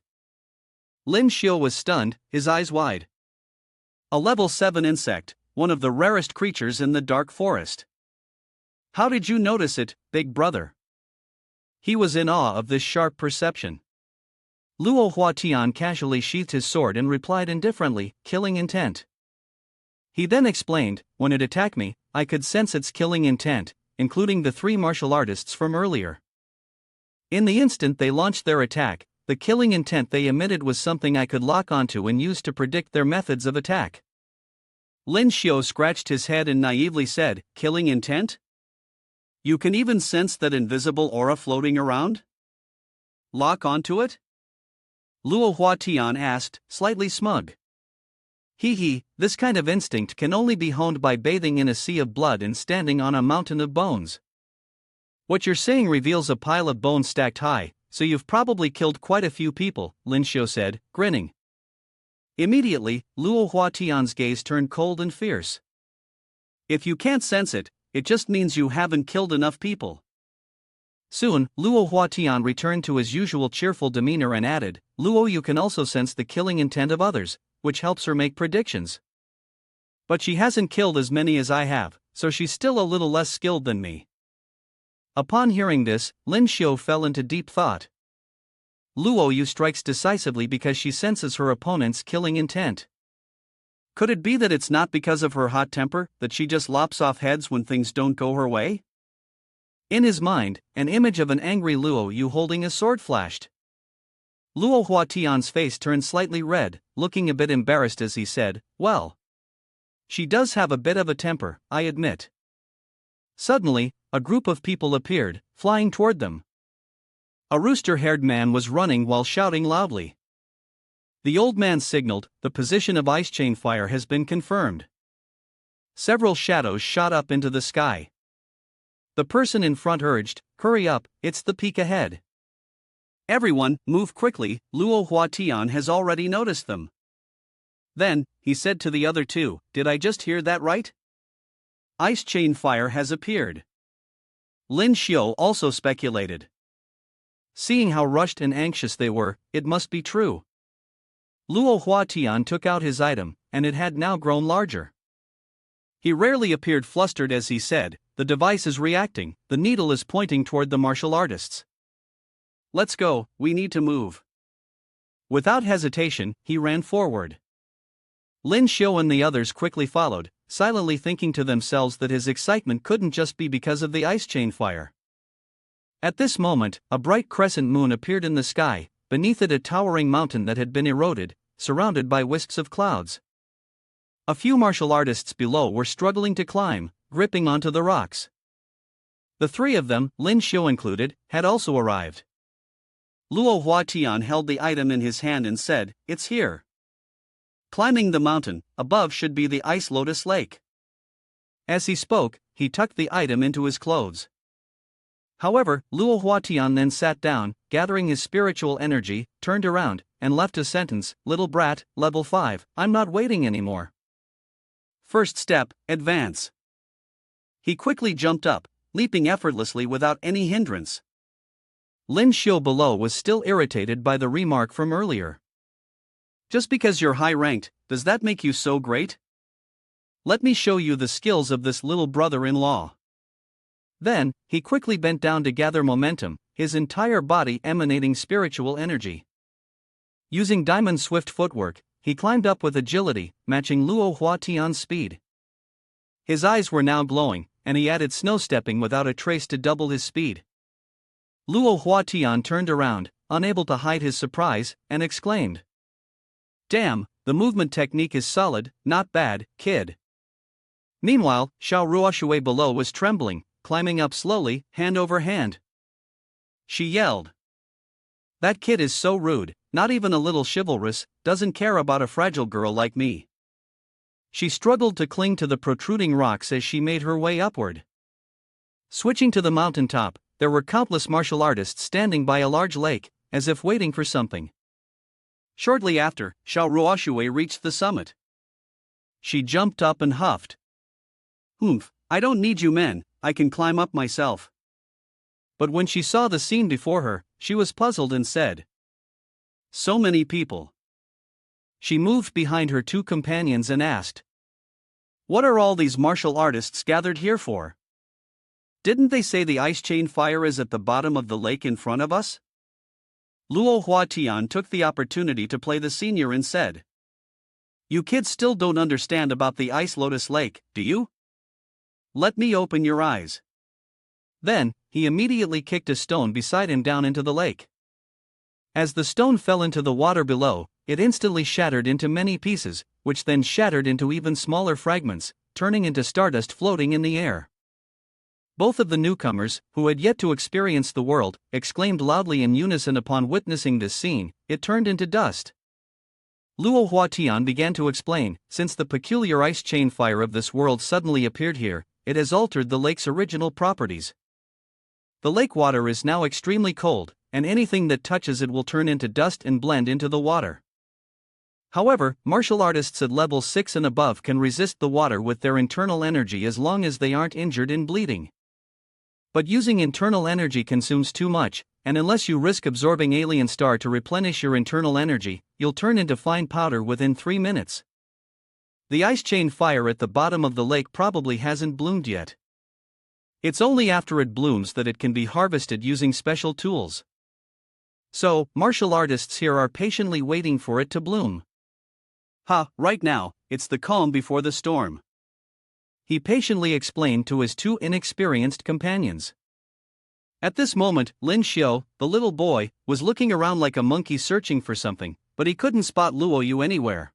Lyn Shio was stunned, his eyes wide. A level 7 insect, one of the rarest creatures in the dark forest. How did you notice it, big brother? He was in awe of this sharp perception. Luo Huatian casually sheathed his sword and replied indifferently, "Killing intent." He then explained, "When it attacked me, I could sense its killing intent, including the 3 martial artists from earlier. In the instant they launched their attack, the killing intent they emitted was something I could lock onto and use to predict their methods of attack." Lyn Shio scratched his head and naively said, "Killing intent? You can even sense that invisible aura floating around? Lock onto it?" Luo Huatian asked, slightly smug. This kind of instinct can only be honed by bathing in a sea of blood and standing on a mountain of bones. What you're saying reveals a pile of bones stacked high, so you've probably killed quite a few people, Lyn Shio said, grinning. Immediately, Luo Huatian's gaze turned cold and fierce. "If you can't sense it, it just means you haven't killed enough people." Soon, Luo Huatian returned to his usual cheerful demeanor and added, "Luo, you can also sense the killing intent of others, which helps her make predictions. But she hasn't killed as many as I have, so she's still a little less skilled than me." Upon hearing this, Lyn Shio fell into deep thought. Luo Yu strikes decisively because she senses her opponent's killing intent. Could it be that it's not because of her hot temper, that she just lops off heads when things don't go her way? In his mind, an image of an angry Luo Yu holding a sword flashed. Luo Huatian's face turned slightly red, looking a bit embarrassed as he said, "Well, she does have a bit of a temper, I admit." Suddenly, a group of people appeared, flying toward them. A rooster-haired man was running while shouting loudly. The old man signaled, "The position of ice chain fire has been confirmed." Several shadows shot up into the sky. The person in front urged, "Hurry up, it's the peak ahead. Everyone, move quickly, Luo Huatian has already noticed them." Then, he said to the other two, "Did I just hear that right? Ice chain fire has appeared." Lyn Shio also speculated. Seeing how rushed and anxious they were, it must be true. Luo Huatian took out his item, and it had now grown larger. He rarely appeared flustered as he said, "The device is reacting, the needle is pointing toward the martial artists. Let's go, we need to move." Without hesitation, he ran forward. Lyn Shio and the others quickly followed, silently thinking to themselves that his excitement couldn't just be because of the ice chain fire. At this moment, a bright crescent moon appeared in the sky, beneath it a towering mountain that had been eroded, surrounded by wisps of clouds. A few martial artists below were struggling to climb, gripping onto the rocks. The 3 of them, Lyn Shio included, had also arrived. Luo Huatian held the item in his hand and said, "It's here. Climbing the mountain, above should be the ice lotus lake." As he spoke, he tucked the item into his clothes. However, Luo Huatian then sat down, gathering his spiritual energy, turned around, and left a sentence, "Little brat, level 5, I'm not waiting anymore. First step, advance." He quickly jumped up, leaping effortlessly without any hindrance. Lyn Shio below was still irritated by the remark from earlier. "Just because you're high-ranked, does that make you so great? Let me show you the skills of this little brother-in-law." Then, he quickly bent down to gather momentum, his entire body emanating spiritual energy. Using diamond swift footwork, he climbed up with agility, matching Luo Huatian's speed. His eyes were now glowing, and he added snow-stepping without a trace to double his speed. Luo Huatian turned around, unable to hide his surprise, and exclaimed, "Damn, the movement technique is solid, not bad, kid." Meanwhile, Xiao Ruoshui below was trembling, climbing up slowly, hand over hand. She yelled, "That kid is so rude, not even a little chivalrous, doesn't care about a fragile girl like me." She struggled to cling to the protruding rocks as she made her way upward. Switching to the mountaintop, there were countless martial artists standing by a large lake, as if waiting for something. Shortly after, Xiao Ruoshui reached the summit. She jumped up and huffed. "Oomph, I don't need you men, I can climb up myself." But when she saw the scene before her, she was puzzled and said, "So many people." She moved behind her two companions and asked, "What are all these martial artists gathered here for? Didn't they say the ice chain fire is at the bottom of the lake in front of us?" Luo Huatian took the opportunity to play the senior and said, "You kids still don't understand about the ice lotus lake, do you? Let me open your eyes." Then, he immediately kicked a stone beside him down into the lake. As the stone fell into the water below, it instantly shattered into many pieces, which then shattered into even smaller fragments, turning into stardust floating in the air. Both of the newcomers, who had yet to experience the world, exclaimed loudly in unison upon witnessing this scene. It turned into dust. Luo Huatian began to explain, "Since the peculiar ice chain fire of this world suddenly appeared here, it has altered the lake's original properties. The lake water is now extremely cold, and anything that touches it will turn into dust and blend into the water. However, martial artists at level 6 and above can resist the water with their internal energy as long as they aren't injured and bleeding. But using internal energy consumes too much, and unless you risk absorbing alien star to replenish your internal energy, you'll turn into fine powder within 3 minutes. The ice chain fire at the bottom of the lake probably hasn't bloomed yet. It's only after it blooms that it can be harvested using special tools. So, martial artists here are patiently waiting for it to bloom. Right now, it's the calm before the storm," he patiently explained to his two inexperienced companions. At this moment, Lyn Shio, the little boy, was looking around like a monkey searching for something, but he couldn't spot Luo Yu anywhere.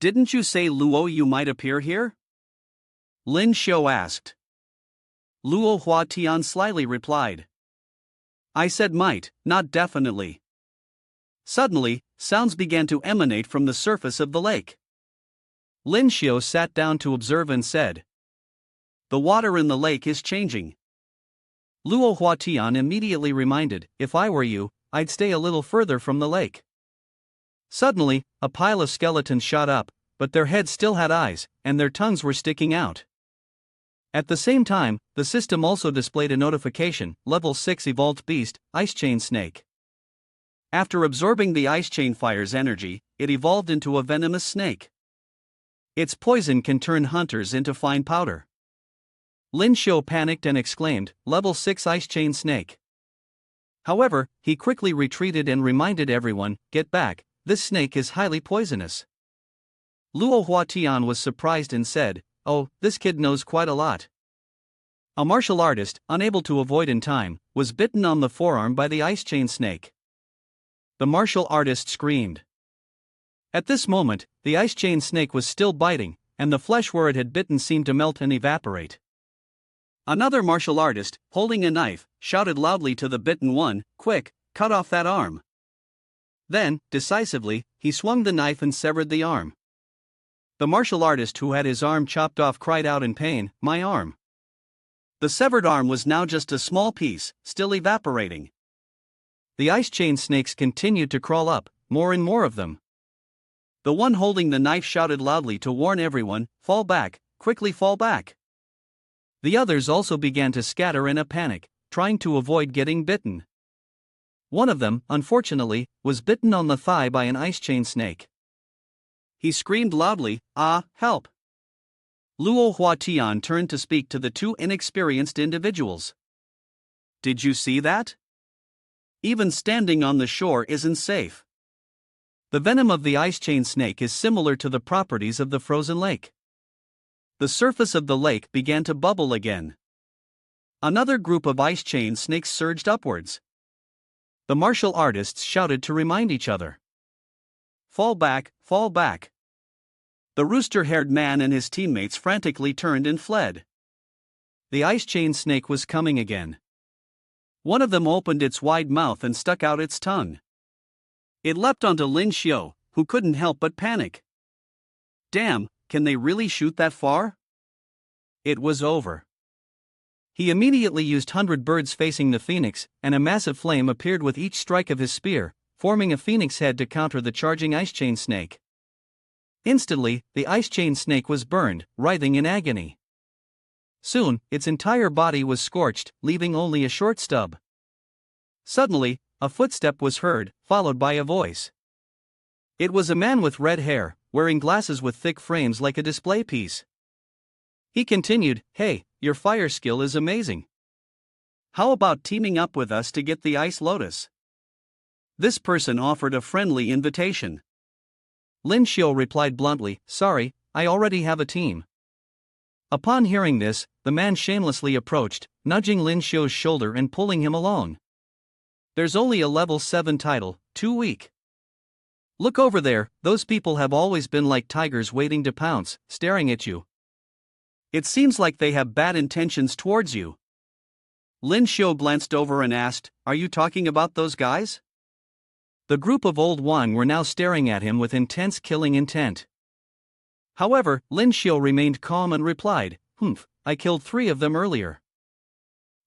"Didn't you say Luo Yu might appear here?" Lyn Shio asked. Luo Huatian slyly replied, "I said might, not definitely." Suddenly, sounds began to emanate from the surface of the lake. Lyn Shio sat down to observe and said, "The water in the lake is changing." Luo Huatian immediately reminded, "If I were you, I'd stay a little further from the lake." Suddenly, a pile of skeletons shot up, but their heads still had eyes, and their tongues were sticking out. At the same time, the system also displayed a notification: Level 6 Evolved Beast, Ice Chain Snake. After absorbing the ice chain fire's energy, it evolved into a venomous snake. Its poison can turn hunters into fine powder. Lyn Shio panicked and exclaimed, "Level 6 Ice Chain Snake." However, he quickly retreated and reminded everyone, "Get back, this snake is highly poisonous." Luo Huatian was surprised and said, "Oh, this kid knows quite a lot." A martial artist, unable to avoid in time, was bitten on the forearm by the ice chain snake. The martial artist screamed. At this moment, the ice chain snake was still biting, and the flesh where it had bitten seemed to melt and evaporate. Another martial artist, holding a knife, shouted loudly to the bitten one, "Quick, cut off that arm." Then, decisively, he swung the knife and severed the arm. The martial artist who had his arm chopped off cried out in pain, "My arm!" The severed arm was now just a small piece, still evaporating. The ice chain snakes continued to crawl up, more and more of them. The one holding the knife shouted loudly to warn everyone, "Fall back, quickly fall back." The others also began to scatter in a panic, trying to avoid getting bitten. One of them, unfortunately, was bitten on the thigh by an ice chain snake. He screamed loudly, "Ah, help!" Luo Huatian turned to speak to the two inexperienced individuals. "Did you see that? Even standing on the shore isn't safe. The venom of the ice chain snake is similar to the properties of the frozen lake. The surface of the lake began to bubble again. Another group of ice chain snakes surged upwards. The martial artists shouted to remind each other. Fall back, fall back. The rooster-haired man and his teammates frantically turned and fled. The ice chain snake was coming again. One of them opened its wide mouth and stuck out its tongue. It leapt onto Lyn Shio, who couldn't help but panic. Damn, can they really shoot that far? It was over. He immediately used 100 birds facing the phoenix, and a massive flame appeared with each strike of his spear, forming a phoenix head to counter the charging ice chain snake. Instantly, the ice chain snake was burned, writhing in agony. Soon, its entire body was scorched, leaving only a short stub. Suddenly, a footstep was heard, followed by a voice. It was a man with red hair, wearing glasses with thick frames like a display piece. He continued, "Hey, your fire skill is amazing. How about teaming up with us to get the ice lotus?" This person offered a friendly invitation. Lyn Shio replied bluntly, "Sorry, I already have a team." Upon hearing this, the man shamelessly approached, nudging Lyn Shio's shoulder and pulling him along. "There's only a level 7 title, too weak. Look over there, those people have always been like tigers waiting to pounce, staring at you. It seems like they have bad intentions towards you." Lyn Shio glanced over and asked, "Are you talking about those guys?" The group of old Wang were now staring at him with intense killing intent. However, Lyn Shio remained calm and replied, I killed 3 of them earlier.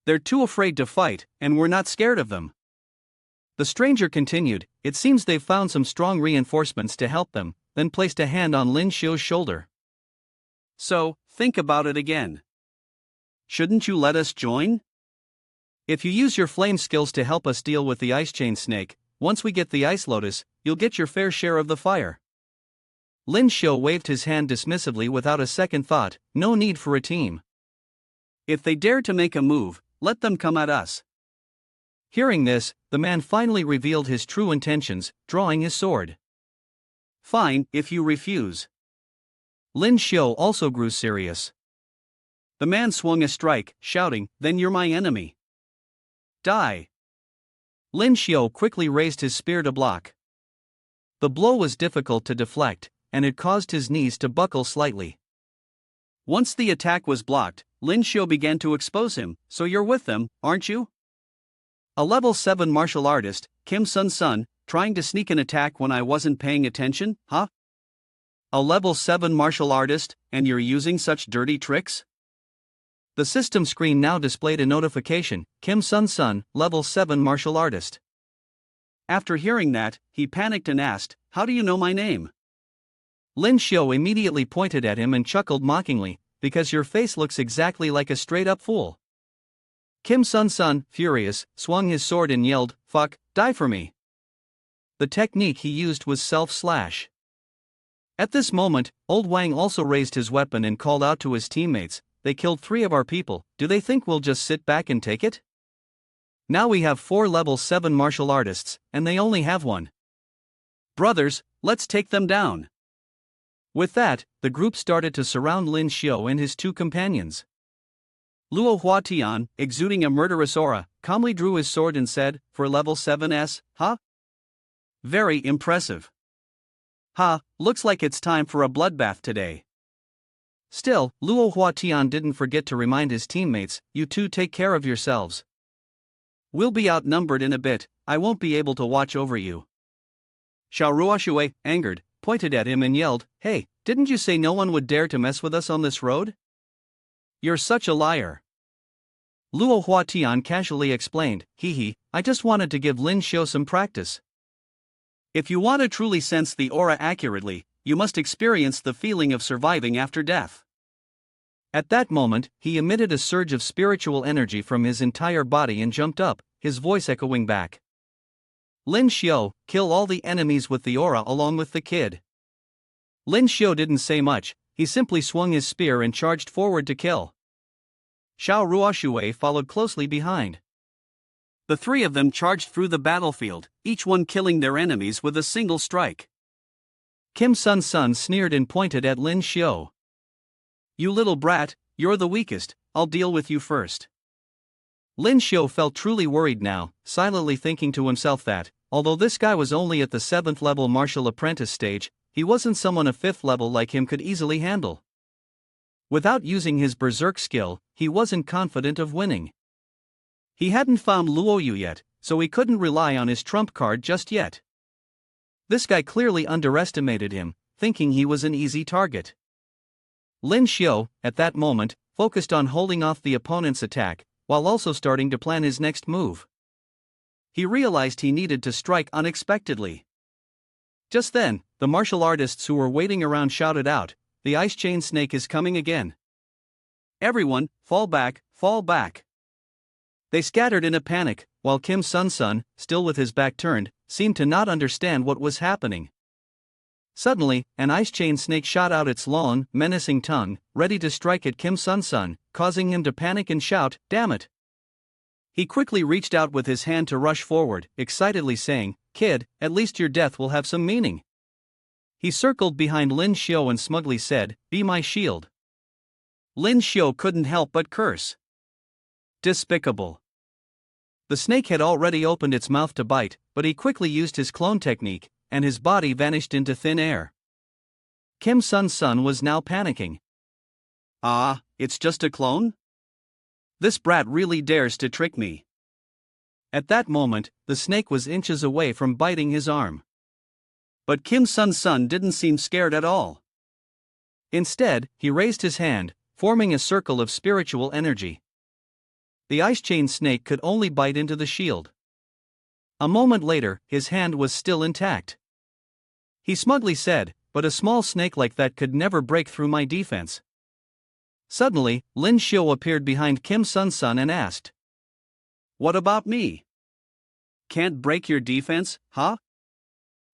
They're too afraid to fight, and we're not scared of them." The stranger continued, "It seems they've found some strong reinforcements to help them," then placed a hand on Lyn Shio's shoulder. "So, think about it again. Shouldn't you let us join? If you use your flame skills to help us deal with the ice chain snake, once we get the ice lotus, you'll get your fair share of the fire." Lyn Shio waved his hand dismissively without a second thought, no need for a team. "If they dare to make a move, let them come at us." Hearing this, the man finally revealed his true intentions, drawing his sword. "Fine, if you refuse." Lyn Shio also grew serious. The man swung a strike, shouting, "Then you're my enemy. Die." Lyn Shio quickly raised his spear to block. The blow was difficult to deflect, and it caused his knees to buckle slightly. Once the attack was blocked, Lyn Shio began to expose him. "So you're with them, aren't you? A level 7 martial artist, Kim Sun, trying to sneak an attack when I wasn't paying attention, huh? A level 7 martial artist, and you're using such dirty tricks?" The system screen now displayed a notification, "Kim Sun, level 7 martial artist." After hearing that, he panicked and asked, "How do you know my name?" Lyn Shio immediately pointed at him and chuckled mockingly, "Because your face looks exactly like a straight-up fool." Kim Sun, furious, swung his sword and yelled, "Fuck, die for me." The technique he used was self-slash. At this moment, Old Wang also raised his weapon and called out to his teammates, "They killed 3 of our people, do they think we'll just sit back and take it? Now we have 4 level 7 martial artists, and they only have 1. Brothers, let's take them down." With that, the group started to surround Lyn Shio and his 2 companions. Luo Huatian, exuding a murderous aura, calmly drew his sword and said, "For level 7s, huh? Very impressive. Looks like it's time for a bloodbath today." Still, Luo Huatian didn't forget to remind his teammates, "You two take care of yourselves. We'll be outnumbered in a bit, I won't be able to watch over you." Xiao Ruoxue, angered, pointed at him and yelled, "Hey, didn't you say no one would dare to mess with us on this road? You're such a liar." Luo Huatian casually explained, I just wanted to give Lyn Shio some practice." If you want to truly sense the aura accurately, you must experience the feeling of surviving after death. At that moment, he emitted a surge of spiritual energy from his entire body and jumped up, his voice echoing back. "Lyn Shio, kill all the enemies with the aura along with the kid." Lyn Shio didn't say much, he simply swung his spear and charged forward to kill. Xiao Ruoxue followed closely behind. The 3 of them charged through the battlefield, each one killing their enemies with a single strike. Kim Sun sneered and pointed at Lyn Shio. You little brat, you're the weakest, I'll deal with you first. Lyn Shio felt truly worried now, silently thinking to himself that, although this guy was only at the 7th level martial apprentice stage, he wasn't someone a 5th level like him could easily handle. Without using his berserk skill, he wasn't confident of winning. He hadn't found Luoyu yet, so he couldn't rely on his trump card just yet. This guy clearly underestimated him, thinking he was an easy target. Lyn Shio, at that moment, focused on holding off the opponent's attack, while also starting to plan his next move. He realized he needed to strike unexpectedly. Just then, the martial artists who were waiting around shouted out, "The ice chain snake is coming again. Everyone, fall back, fall back." They scattered in a panic, while Kim Sun, still with his back turned, seemed to not understand what was happening. Suddenly, an ice chain snake shot out its long, menacing tongue, ready to strike at Kim Sun, causing him to panic and shout, "Damn it!" He quickly reached out with his hand to rush forward, excitedly saying, "Kid, at least your death will have some meaning." He circled behind Lyn Shio and smugly said, "Be my shield." Lyn Shio couldn't help but curse. Despicable. The snake had already opened its mouth to bite, but he quickly used his clone technique, and his body vanished into thin air. Kim Sun was now panicking. Ah, it's just a clone? This brat really dares to trick me. At that moment, the snake was inches away from biting his arm. But Kim Sun didn't seem scared at all. Instead, he raised his hand, forming a circle of spiritual energy. The ice chain snake could only bite into the shield. A moment later, his hand was still intact. He smugly said, "But a small snake like that could never break through my defense." Suddenly, Lyn Shio appeared behind Kim Sun and asked, "What about me? Can't break your defense, huh?"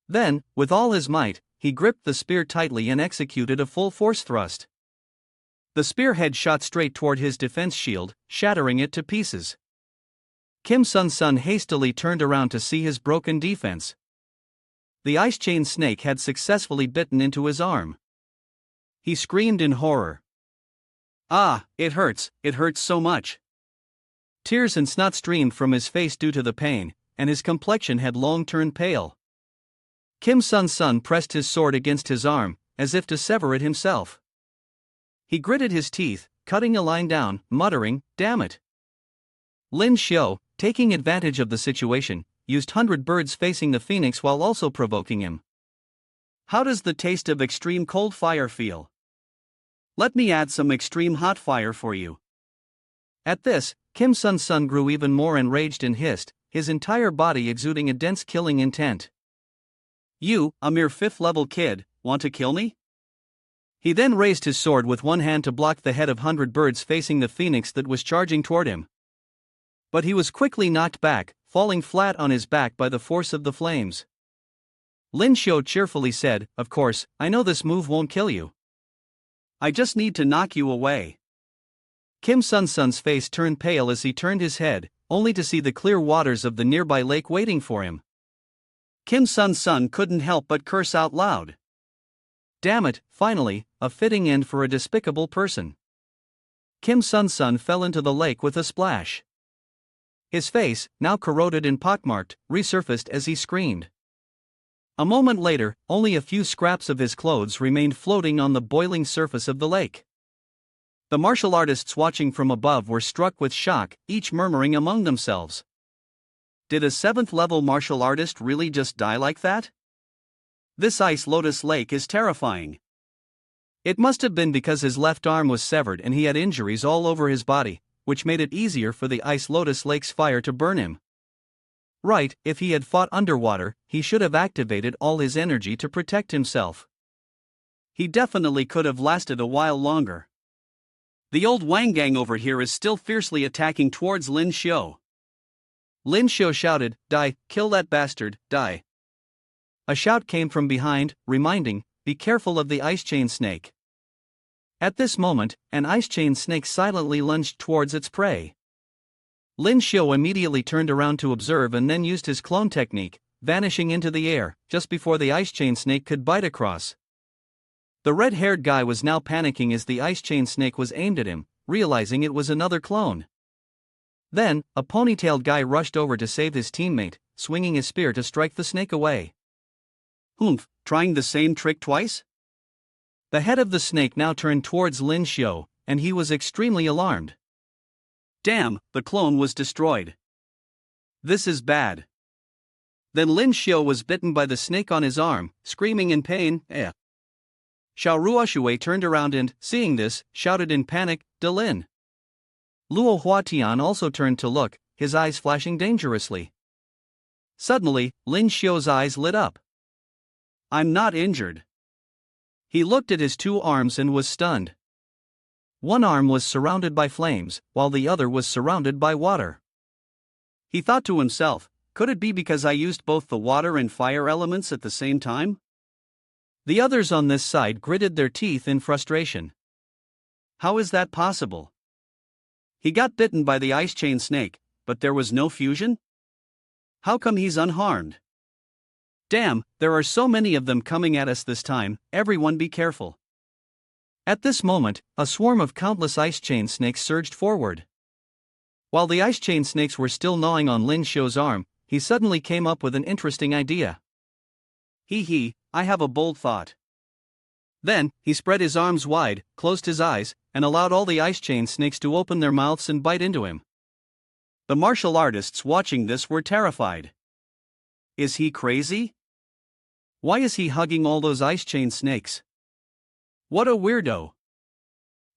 Then, with all his might, he gripped the spear tightly and executed a full force thrust. The spearhead shot straight toward his defense shield, shattering it to pieces. Kim Sun hastily turned around to see his broken defense. The ice chain snake had successfully bitten into his arm. He screamed in horror. "Ah, it hurts so much." Tears and snot streamed from his face due to the pain, and his complexion had long turned pale. Kim Sun pressed his sword against his arm, as if to sever it himself. He gritted his teeth, cutting a line down, muttering, "Damn it." Lyn Shio, taking advantage of the situation, used 100 birds facing the phoenix while also provoking him. "How does the taste of extreme cold fire feel? Let me add some extreme hot fire for you." At this, Kim Sun grew even more enraged and hissed, his entire body exuding a dense killing intent. "You, a mere 5th level kid, want to kill me?" He then raised his sword with one hand to block the head of 100 birds facing the phoenix that was charging toward him. But he was quickly knocked back, falling flat on his back by the force of the flames. Lyn Shio cheerfully said, "Of course, I know this move won't kill you. I just need to knock you away." Kim Sun's face turned pale as he turned his head, only to see the clear waters of the nearby lake waiting for him. Kim Sun couldn't help but curse out loud. Damn it, finally, a fitting end for a despicable person. Kim Sun fell into the lake with a splash. His face, now corroded and pockmarked, resurfaced as he screamed. A moment later, only a few scraps of his clothes remained floating on the boiling surface of the lake. The martial artists watching from above were struck with shock, each murmuring among themselves. Did a 7th level martial artist really just die like that? This ice lotus lake is terrifying. It must have been because his left arm was severed and he had injuries all over his body, which made it easier for the ice lotus lake's fire to burn him. Right, if he had fought underwater, he should have activated all his energy to protect himself. He definitely could have lasted a while longer. The old Wang gang over here is still fiercely attacking towards Lyn Shio. Lyn Shio shouted, "Die, kill that bastard, die." A shout came from behind, reminding, "Be careful of the ice chain snake." At this moment, an ice chain snake silently lunged towards its prey. Lyn Shio immediately turned around to observe and then used his clone technique, vanishing into the air, just before the ice chain snake could bite across. The red-haired guy was now panicking as the ice chain snake was aimed at him, realizing it was another clone. Then, a ponytailed guy rushed over to save his teammate, swinging his spear to strike the snake away. Humph, trying the same trick twice? The head of the snake now turned towards Lyn Shio, and he was extremely alarmed. Damn, the clone was destroyed. This is bad. Then Lyn Shio was bitten by the snake on his arm, screaming in pain. Xiao Ruoshui turned around and, seeing this, shouted in panic, "De Lin!" Luo Huatian also turned to look, his eyes flashing dangerously. Suddenly, Lyn Shio's eyes lit up. I'm not injured. He looked at his two arms and was stunned. One arm was surrounded by flames, while the other was surrounded by water. He thought to himself, could it be because I used both the water and fire elements at the same time? The others on this side gritted their teeth in frustration. How is that possible? He got bitten by the ice chain snake, but there was no fusion? How come he's unharmed? Damn, there are so many of them coming at us this time, everyone be careful. At this moment, a swarm of countless ice chain snakes surged forward. While the ice chain snakes were still gnawing on Lyn Shio's arm, he suddenly came up with an interesting idea. I have a bold thought. Then, he spread his arms wide, closed his eyes, and allowed all the ice chain snakes to open their mouths and bite into him. The martial artists watching this were terrified. Is he crazy? Why is he hugging all those ice chain snakes? What a weirdo.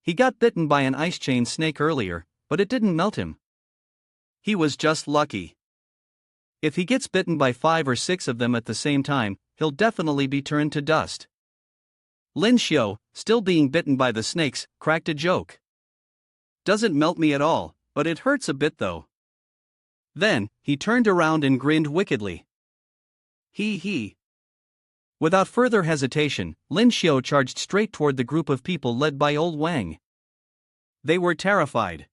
He got bitten by an ice chain snake earlier, but it didn't melt him. He was just lucky. If he gets bitten by 5 or 6 of them at the same time, he'll definitely be turned to dust. Lyn Shio, still being bitten by the snakes, cracked a joke. Doesn't melt me at all, but it hurts a bit though. Then, he turned around and grinned wickedly. Without further hesitation, Lyn Shio charged straight toward the group of people led by Old Wang. They were terrified.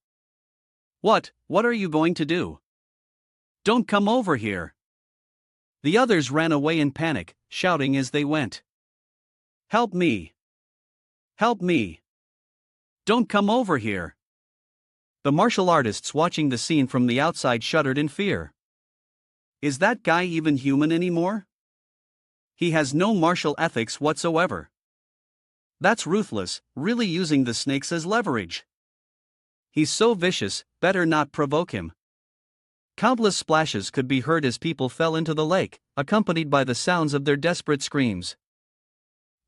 What are you going to do? Don't come over here. The others ran away in panic, shouting as they went. Help me! Help me! Don't come over here! The martial artists watching the scene from the outside shuddered in fear. Is that guy even human anymore? He has no martial ethics whatsoever. That's ruthless, really using the snakes as leverage. He's so vicious, better not provoke him. Countless splashes could be heard as people fell into the lake, accompanied by the sounds of their desperate screams.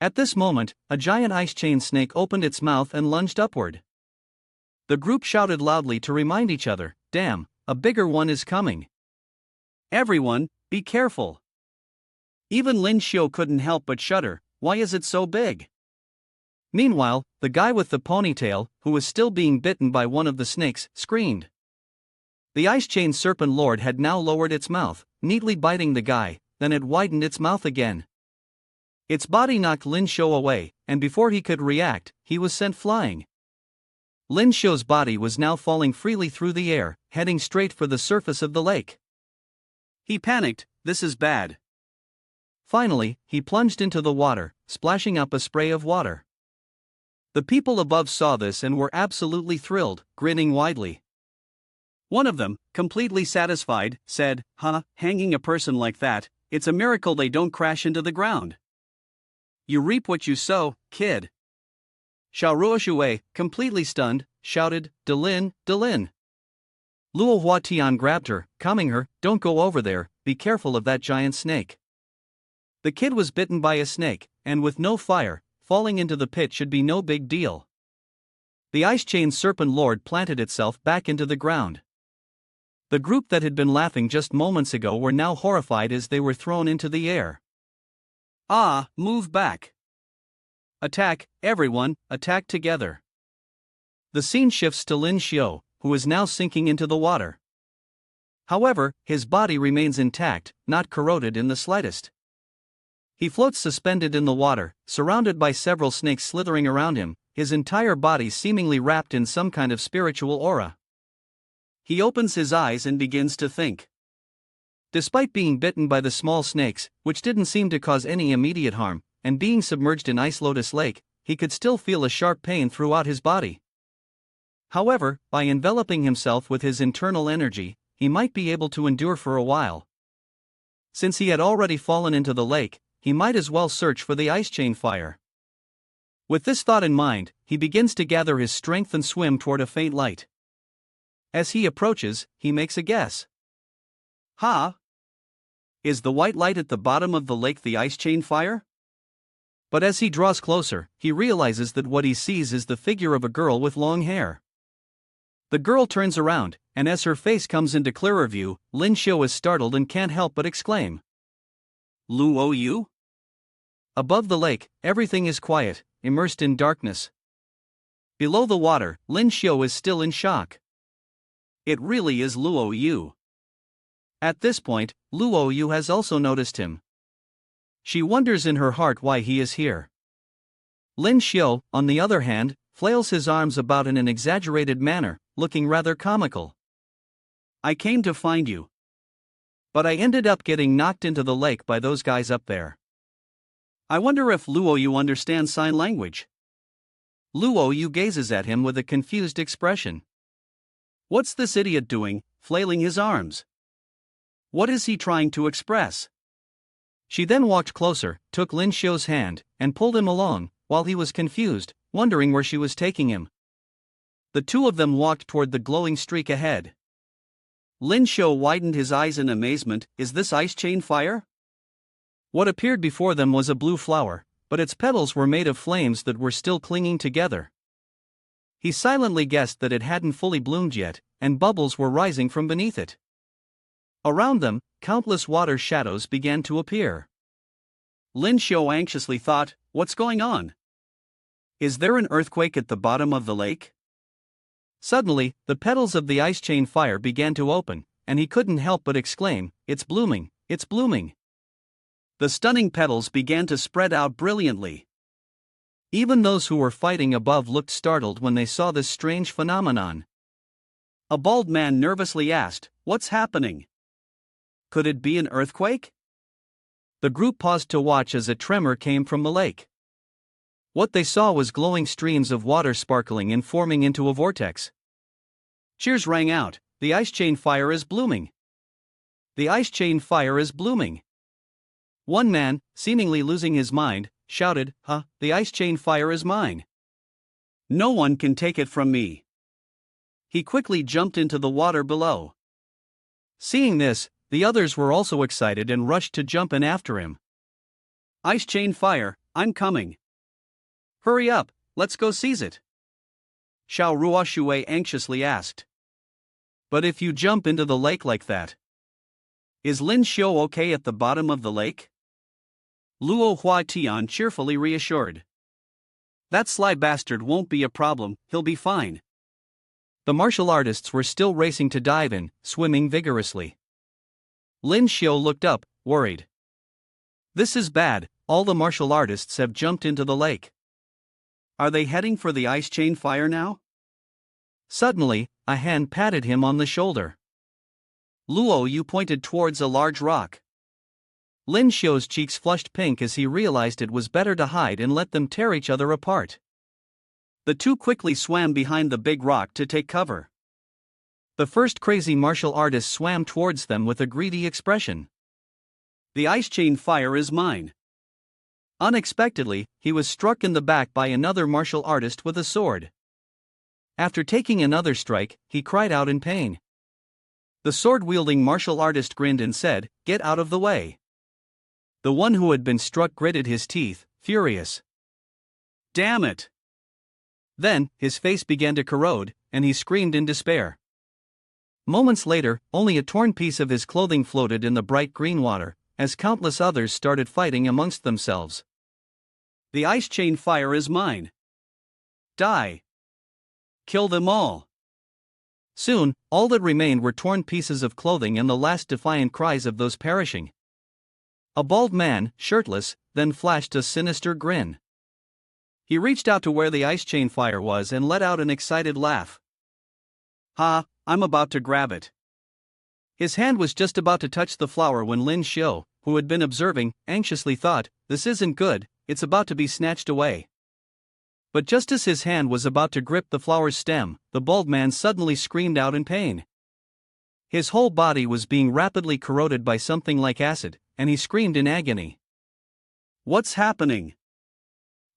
At this moment, a giant ice chain snake opened its mouth and lunged upward. The group shouted loudly to remind each other, "Damn, a bigger one is coming. Everyone, be careful." Even Lyn Shio couldn't help but shudder. Why is it so big? Meanwhile, the guy with the ponytail, who was still being bitten by one of the snakes, screamed. The ice chain serpent lord had now lowered its mouth, neatly biting the guy, then it widened its mouth again. Its body knocked Lyn Shio away, and before he could react, he was sent flying. Lyn Shio's body was now falling freely through the air, heading straight for the surface of the lake. He panicked, this is bad. Finally, he plunged into the water, splashing up a spray of water. The people above saw this and were absolutely thrilled, grinning widely. One of them, completely satisfied, said, hanging a person like that, it's a miracle they don't crash into the ground. You reap what you sow, kid. Xiao Ruoshui, completely stunned, shouted, "De Lin, De Lin." Luo Huatian grabbed her, calming her, "Don't go over there, be careful of that giant snake." The kid was bitten by a snake, and with no fire, falling into the pit should be no big deal. The ice chain serpent lord planted itself back into the ground. The group that had been laughing just moments ago were now horrified as they were thrown into the air. Move back. Attack, everyone, attack together. The scene shifts to Lyn Shio, who is now sinking into the water. However, his body remains intact, not corroded in the slightest. He floats suspended in the water, surrounded by several snakes slithering around him, his entire body seemingly wrapped in some kind of spiritual aura. He opens his eyes and begins to think. Despite being bitten by the small snakes, which didn't seem to cause any immediate harm, and being submerged in Ice Lotus Lake, he could still feel a sharp pain throughout his body. However, by enveloping himself with his internal energy, he might be able to endure for a while. Since he had already fallen into the lake, he might as well search for the ice chain fire. With this thought in mind, he begins to gather his strength and swim toward a faint light. As he approaches, he makes a guess. Ha! Is the white light at the bottom of the lake the ice chain fire? But as he draws closer, he realizes that what he sees is the figure of a girl with long hair. The girl turns around, and as her face comes into clearer view, Lyn Shio is startled and can't help but exclaim, "Luo Yu?" Above the lake, everything is quiet, immersed in darkness. Below the water, Lyn Shio is still in shock. It really is Luo Yu. At this point, Luo Yu has also noticed him. She wonders in her heart why he is here. Lyn Shio, on the other hand, flails his arms about in an exaggerated manner, looking rather comical. "I came to find you. But I ended up getting knocked into the lake by those guys up there. I wonder if Luo Yu understands sign language." Luo Yu gazes at him with a confused expression. What's this idiot doing, flailing his arms? What is he trying to express? She then walked closer, took Lyn Shio's hand, and pulled him along, while he was confused, wondering where she was taking him. The two of them walked toward the glowing streak ahead. Lyn Shio widened his eyes in amazement. Is this ice chain fire? What appeared before them was a blue flower, but its petals were made of flames that were still clinging together. He silently guessed that it hadn't fully bloomed yet, and bubbles were rising from beneath it. Around them, countless water shadows began to appear. Lyn Shio anxiously thought, what's going on? Is there an earthquake at the bottom of the lake? Suddenly, the petals of the ice chain fire began to open, and he couldn't help but exclaim, "It's blooming, it's blooming." The stunning petals began to spread out brilliantly. Even those who were fighting above looked startled when they saw this strange phenomenon. A bald man nervously asked, "What's happening? Could it be an earthquake?" The group paused to watch as a tremor came from the lake. What they saw was glowing streams of water sparkling and forming into a vortex. Cheers rang out. "The ice chain fire is blooming! The ice chain fire is blooming!" One man, seemingly losing his mind, shouted, "The ice chain fire is mine! No one can take it from me!" He quickly jumped into the water below. Seeing this, the others were also excited and rushed to jump in after him. "Ice chain fire, I'm coming! Hurry up, let's go seize it!" Xiao Ruoshui anxiously asked. "But if you jump into the lake like that, is Lyn Shio okay at the bottom of the lake?" Luo Huatian cheerfully reassured. "That sly bastard won't be a problem, he'll be fine." The martial artists were still racing to dive in, swimming vigorously. Lyn Shio looked up, worried. This is bad, all the martial artists have jumped into the lake. Are they heading for the ice chain fire now? Suddenly, a hand patted him on the shoulder. Luo Yu pointed towards a large rock. Lyn Shio's cheeks flushed pink as he realized it was better to hide and let them tear each other apart. The two quickly swam behind the big rock to take cover. The first crazy martial artist swam towards them with a greedy expression. "The ice chain fire is mine." Unexpectedly, he was struck in the back by another martial artist with a sword. After taking another strike, he cried out in pain. The sword-wielding martial artist grinned and said, "Get out of the way." The one who had been struck gritted his teeth, furious. "Damn it!" Then, his face began to corrode, and he screamed in despair. Moments later, only a torn piece of his clothing floated in the bright green water, as countless others started fighting amongst themselves. "The ice chain fire is mine. Die! Kill them all!" Soon, all that remained were torn pieces of clothing and the last defiant cries of those perishing. A bald man, shirtless, then flashed a sinister grin. He reached out to where the ice chain fire was and let out an excited laugh. "Ha, I'm about to grab it." His hand was just about to touch the flower when Lyn Shio, who had been observing, anxiously thought, "This isn't good, it's about to be snatched away." But just as his hand was about to grip the flower's stem, the bald man suddenly screamed out in pain. His whole body was being rapidly corroded by something like acid, and he screamed in agony. "What's happening?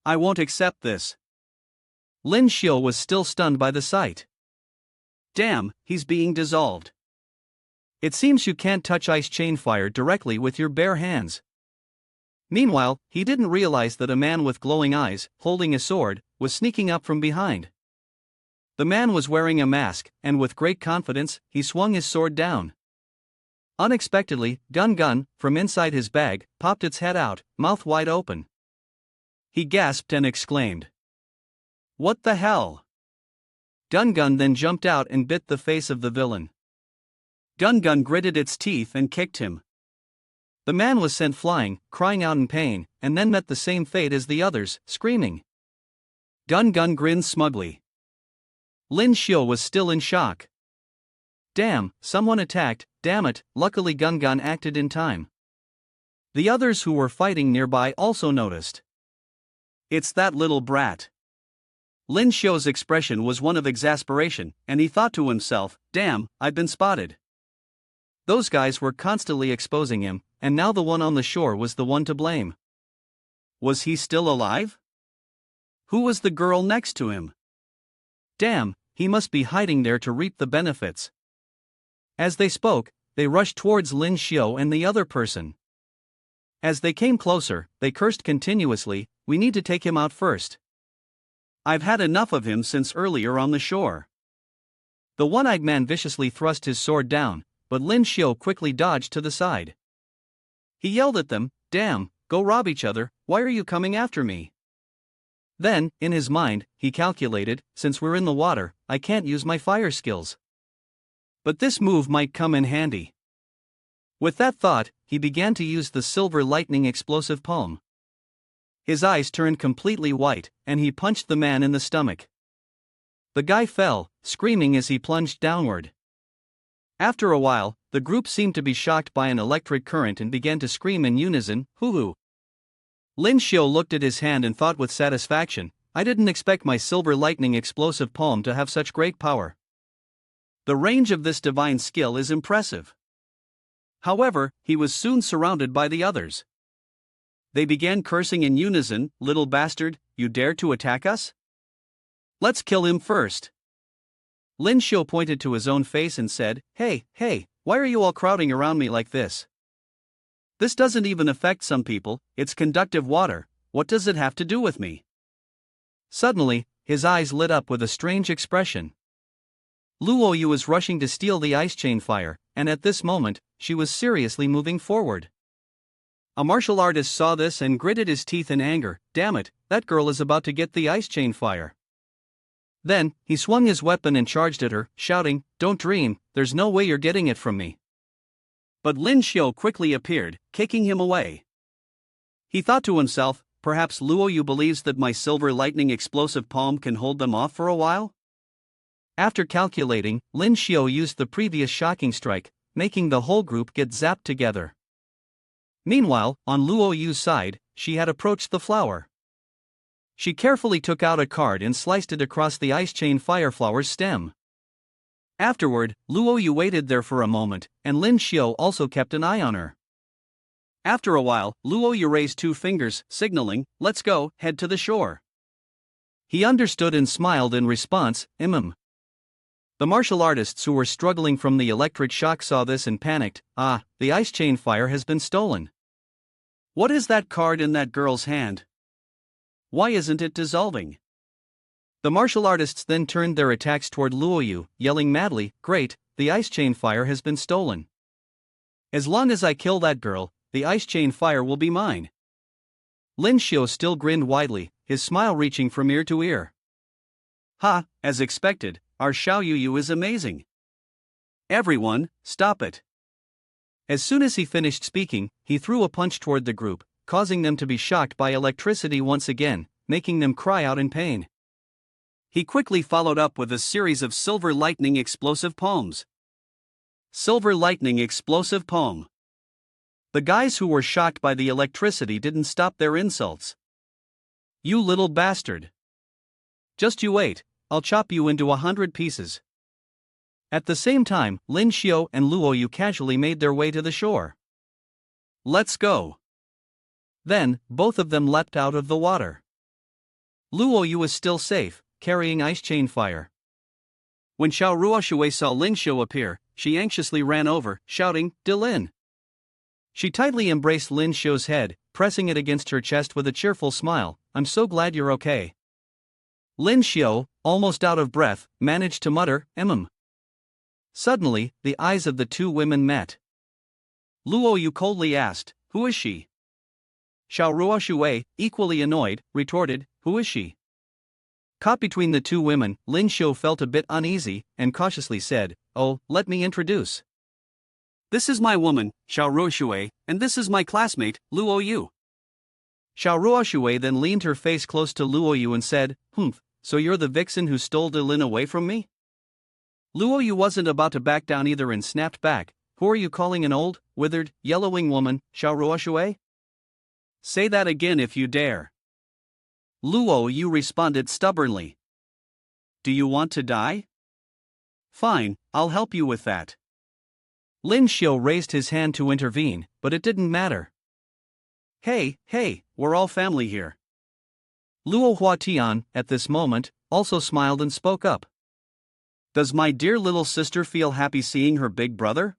I won't accept this." Lyn Shio was still stunned by the sight. "Damn, he's being dissolved. It seems you can't touch ice chain fire directly with your bare hands." Meanwhile, he didn't realize that a man with glowing eyes, holding a sword, was sneaking up from behind. The man was wearing a mask, and with great confidence, he swung his sword down. Unexpectedly, Gun, from inside his bag, popped its head out, mouth wide open. He gasped and exclaimed, "What the hell?" Gun then jumped out and bit the face of the villain. Gun gritted its teeth and kicked him. The man was sent flying, crying out in pain, and then met the same fate as the others, screaming. Gun grinned smugly. Lyn Shio was still in shock. "Damn, someone attacked, damn it." Luckily Gun acted in time. The others who were fighting nearby also noticed. "It's that little brat." Lyn Shio's expression was one of exasperation, and he thought to himself, "Damn, I've been spotted." Those guys were constantly exposing him, and now the one on the shore was the one to blame. Was he still alive? Who was the girl next to him? Damn, he must be hiding there to reap the benefits. As they spoke, they rushed towards Lyn Shio and the other person. As they came closer, they cursed continuously, "We need to take him out first. I've had enough of him since earlier on the shore." The one-eyed man viciously thrust his sword down, but Lyn Shio quickly dodged to the side. He yelled at them, "Damn, go rob each other, why are you coming after me?" Then, in his mind, he calculated, "Since we're in the water, I can't use my fire skills. But this move might come in handy." With that thought, he began to use the silver lightning explosive palm. His eyes turned completely white, and he punched the man in the stomach. The guy fell, screaming as he plunged downward. After a while, the group seemed to be shocked by an electric current and began to scream in unison, "Hoo-hoo." Lyn Shio looked at his hand and thought with satisfaction, "I didn't expect my silver lightning explosive palm to have such great power. The range of this divine skill is impressive." However, he was soon surrounded by the others. They began cursing in unison, "Little bastard, you dare to attack us? Let's kill him first." Lyn Shio pointed to his own face and said, Hey, why are you all crowding around me like this? This doesn't even affect some people, it's conductive water, what does it have to do with me?" Suddenly, his eyes lit up with a strange expression. Luoyu was rushing to steal the ice chain fire, and at this moment, she was seriously moving forward. A martial artist saw this and gritted his teeth in anger, "Damn it, that girl is about to get the ice chain fire." Then, he swung his weapon and charged at her, shouting, "Don't dream, there's no way you're getting it from me." But Lyn Shio quickly appeared, kicking him away. He thought to himself, "Perhaps Luoyu believes that my silver lightning explosive palm can hold them off for a while?" After calculating, Lyn Shio used the previous shocking strike, making the whole group get zapped together. Meanwhile, on Luoyu's side, she had approached the flower. She carefully took out a card and sliced it across the ice chain fireflower's stem. Afterward, Luoyu waited there for a moment, and Lyn Shio also kept an eye on her. After a while, Luoyu raised two fingers, signaling, "Let's go, head to the shore." He understood and smiled in response, The martial artists who were struggling from the electric shock saw this and panicked, The ice chain fire has been stolen. What is that card in that girl's hand? Why isn't it dissolving? The martial artists then turned their attacks toward Luoyu, yelling madly, "Great, the ice chain fire has been stolen. As long as I kill that girl, the ice chain fire will be mine." Lyn Shio still grinned widely, his smile reaching from ear to ear. "Ha, as expected, our Xiao Yu is amazing. Everyone, stop it." As soon as he finished speaking, he threw a punch toward the group, causing them to be shocked by electricity once again, making them cry out in pain. He quickly followed up with a series of silver lightning explosive palms. Silver lightning explosive poem. The guys who were shocked by the electricity didn't stop their insults. You little bastard. Just you wait, I'll chop you into 100 pieces. At the same time, Lyn Shio and Luoyu casually made their way to the shore. Let's go. Then, both of them leapt out of the water. Luoyu was still safe, carrying ice chain fire. When Xiao Ruoshui saw Lyn Shio appear, she anxiously ran over, shouting, "Lyn!" She tightly embraced Lyn Shio's head, pressing it against her chest with a cheerful smile. "I'm so glad you're okay." Lyn Shio, almost out of breath, managed to mutter, Suddenly, the eyes of the two women met. Luoyu coldly asked, "Who is she?" Xiao Ruoshui, equally annoyed, retorted, "Who is she?" Caught between the two women, Lyn Shio felt a bit uneasy, and cautiously said, "Oh, let me introduce. This is my woman, Xiao Ruoshui, and this is my classmate, Luoyu." Xiao Ruoshui then leaned her face close to Luoyu and said, "So you're the vixen who stole Lyn away from me?" Luoyu wasn't about to back down either and snapped back, "Who are you calling an old, withered, yellowing woman, Xiao Ruoshui? Say that again if you dare." Luoyu responded stubbornly. "Do you want to die? Fine, I'll help you with that." Lyn Shio raised his hand to intervene, but it didn't matter. Hey, we're all family here." Luo Huatian, at this moment, also smiled and spoke up. "Does my dear little sister feel happy seeing her big brother?"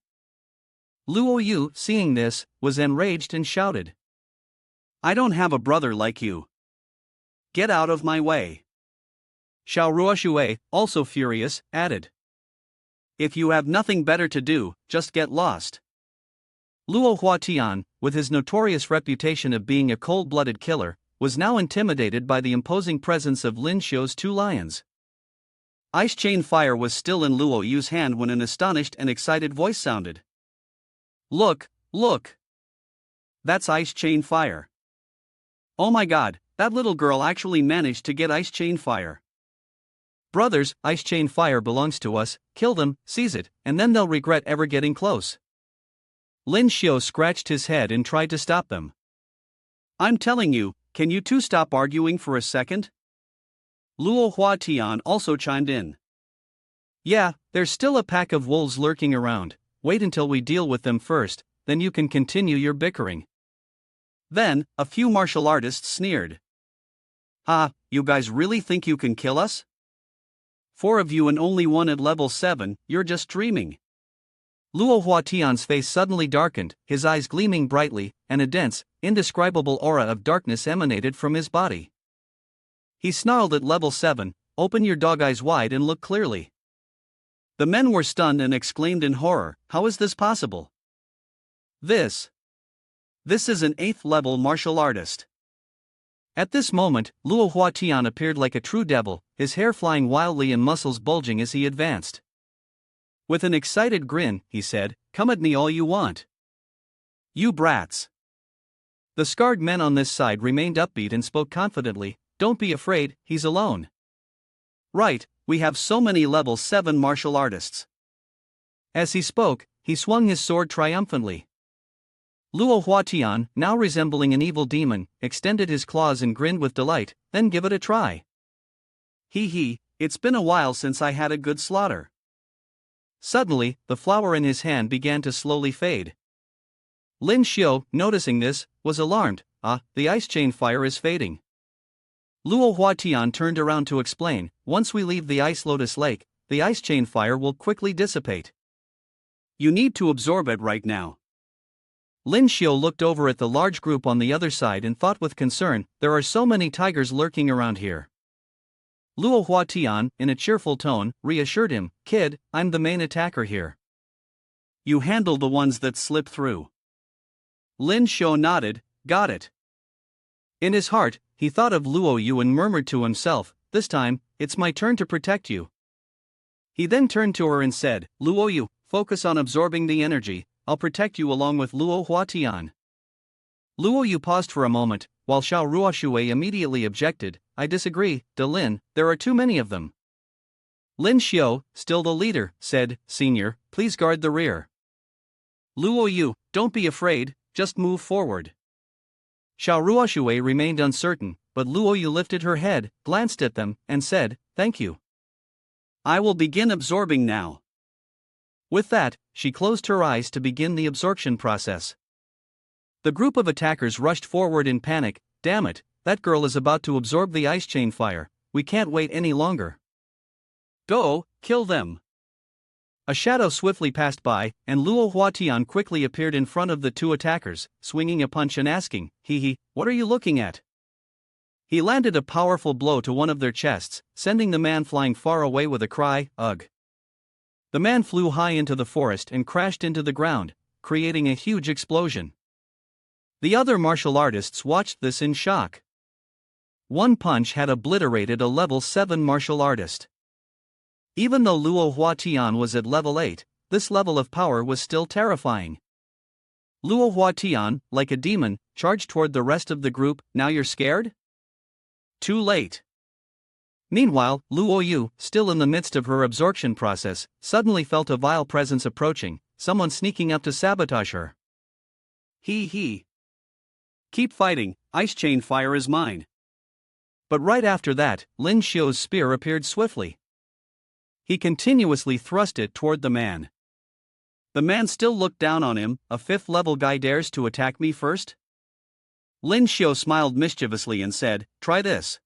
Luoyu, seeing this, was enraged and shouted, "I don't have a brother like you. Get out of my way." Xiao Ruoshui, also furious, added, "If you have nothing better to do, just get lost." Luo Huatian, with his notorious reputation of being a cold-blooded killer, was now intimidated by the imposing presence of Lyn Shio's two lions. Ice chain fire was still in Luoyu's hand when an astonished and excited voice sounded. Look! That's ice chain fire. Oh my god, that little girl actually managed to get ice chain fire. Brothers, ice chain fire belongs to us, kill them, seize it, and then they'll regret ever getting close." Lyn Shio scratched his head and tried to stop them. "I'm telling you, can you two stop arguing for a second?" Luo Huatian also chimed in. "Yeah, there's still a pack of wolves lurking around. Wait until we deal with them first, then you can continue your bickering." Then, a few martial artists sneered. You guys really think you can kill us? 4 of you and only one at level 7, you're just dreaming." Luo Huatian's face suddenly darkened, his eyes gleaming brightly, and a dense, indescribable aura of darkness emanated from his body. He snarled at level 7, "Open your dog eyes wide and look clearly." The men were stunned and exclaimed in horror, "How is this possible? This is an 8th level martial artist." At this moment, Luo Huatian appeared like a true devil, his hair flying wildly and muscles bulging as he advanced. With an excited grin, he said, "Come at me all you want. You brats." The scarred men on this side remained upbeat and spoke confidently, "Don't be afraid, he's alone." "Right, we have so many level 7 martial artists." As he spoke, he swung his sword triumphantly. Luo Huatian, now resembling an evil demon, extended his claws and grinned with delight, "Then give it a try." It's been a while since I had a good slaughter." Suddenly, the flower in his hand began to slowly fade. Lyn Shio, noticing this, was alarmed. The ice chain fire is fading." Luo Huatian turned around to explain, "Once we leave the ice lotus lake, the ice chain fire will quickly dissipate. You need to absorb it right now." Lyn Shio looked over at the large group on the other side and thought with concern, "There are so many tigers lurking around here." Luo Huatian, in a cheerful tone, reassured him, "Kid, I'm the main attacker here. You handle the ones that slip through." Lyn Shio nodded, "Got it." In his heart, he thought of Luoyu and murmured to himself, "This time, it's my turn to protect you." He then turned to her and said, "Luoyu, focus on absorbing the energy, I'll protect you along with Luo Huatian." Luoyu paused for a moment, while Xiao Ruoshui immediately objected, "I disagree, Lyn, there are too many of them." Lyn Shio, still the leader, said, "Senior, please guard the rear." "Luo Yu, don't be afraid, just move forward." Xiao Ruoshui remained uncertain, but Luo Yu lifted her head, glanced at them, and said, "Thank you. I will begin absorbing now." With that, she closed her eyes to begin the absorption process. The group of attackers rushed forward in panic. "Damn it, that girl is about to absorb the ice chain fire, we can't wait any longer. Go, kill them." A shadow swiftly passed by, and Luo Huatian quickly appeared in front of the two attackers, swinging a punch and asking, "Hee, what are you looking at?" He landed a powerful blow to one of their chests, sending the man flying far away with a cry, "Ugh." The man flew high into the forest and crashed into the ground, creating a huge explosion. The other martial artists watched this in shock. One punch had obliterated a level 7 martial artist. Even though Luo Huatian was at level 8, this level of power was still terrifying. Luo Huatian, like a demon, charged toward the rest of the group. "Now you're scared? Too late." Meanwhile, Luo Yu, still in the midst of her absorption process, suddenly felt a vile presence approaching, someone sneaking up to sabotage her. He. "Keep fighting, ice chain fire is mine." But right after that, Lyn Shio's spear appeared swiftly. He continuously thrust it toward the man. The man still looked down on him. "A 5th level guy dares to attack me first?" Lyn Shio smiled mischievously and said, "Try this."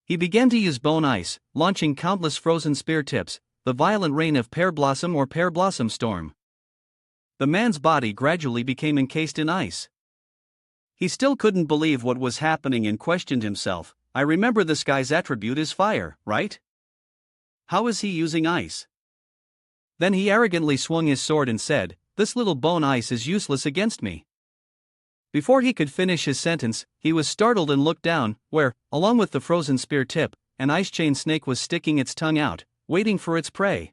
He began to use bone ice, launching countless frozen spear tips, the violent rain of pear blossom or pear blossom storm. The man's body gradually became encased in ice. He still couldn't believe what was happening and questioned himself. "I remember this guy's attribute is fire, right? How is he using ice?" Then he arrogantly swung his sword and said, "This little bone ice is useless against me." Before he could finish his sentence, he was startled and looked down, where, along with the frozen spear tip, an ice chain snake was sticking its tongue out, waiting for its prey.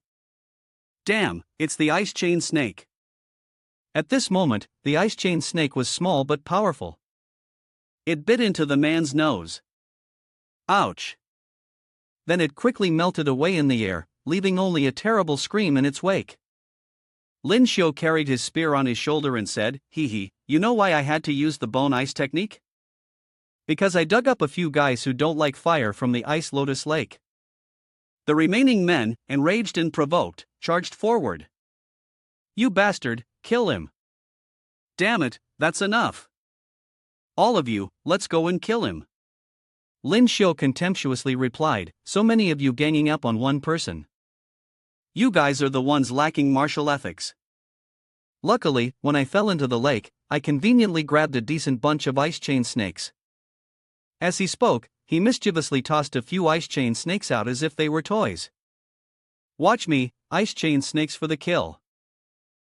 Damn, it's the ice chain snake. At this moment, the ice chain snake was small but powerful. It bit into the man's nose. Ouch! Then it quickly melted away in the air, leaving only a terrible scream in its wake. Lyn Shio carried his spear on his shoulder and said, "Hee, you know why I had to use the bone ice technique? Because I dug up a few guys who don't like fire from the ice lotus lake." The remaining men, enraged and provoked, charged forward. "You bastard, kill him." "Damn it, that's enough. All of you, let's go and kill him." Lyn Shio contemptuously replied, "So many of you ganging up on one person. You guys are the ones lacking martial ethics." Luckily, when I fell into the lake, I conveniently grabbed a decent bunch of ice chain snakes. As he spoke, he mischievously tossed a few ice chain snakes out as if they were toys. "Watch me, ice chain snakes for the kill."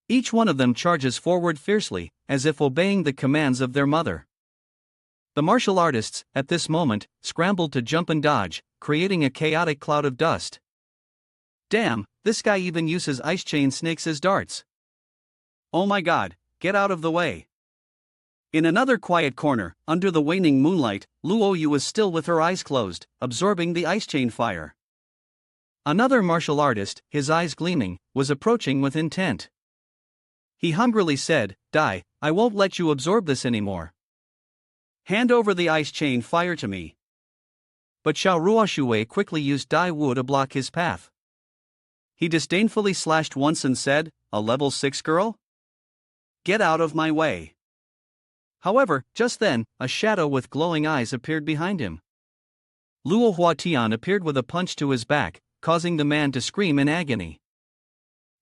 Each one of them charges forward fiercely, as if obeying the commands of their mother. The martial artists, at this moment, scrambled to jump and dodge, creating a chaotic cloud of dust. Damn, this guy even uses ice chain snakes as darts. Oh my god, get out of the way. In another quiet corner, under the waning moonlight, Luo Yu was still with her eyes closed, absorbing the ice chain fire. Another martial artist, his eyes gleaming, was approaching with intent. He hungrily said, "Die, I won't let you absorb this anymore. Hand over the ice chain fire to me." But Xiao Ruoshui quickly used Dai Wu to block his path. He disdainfully slashed once and said, "A level 6 girl? Get out of my way." However, just then, a shadow with glowing eyes appeared behind him. Luo Huatian appeared with a punch to his back, causing the man to scream in agony.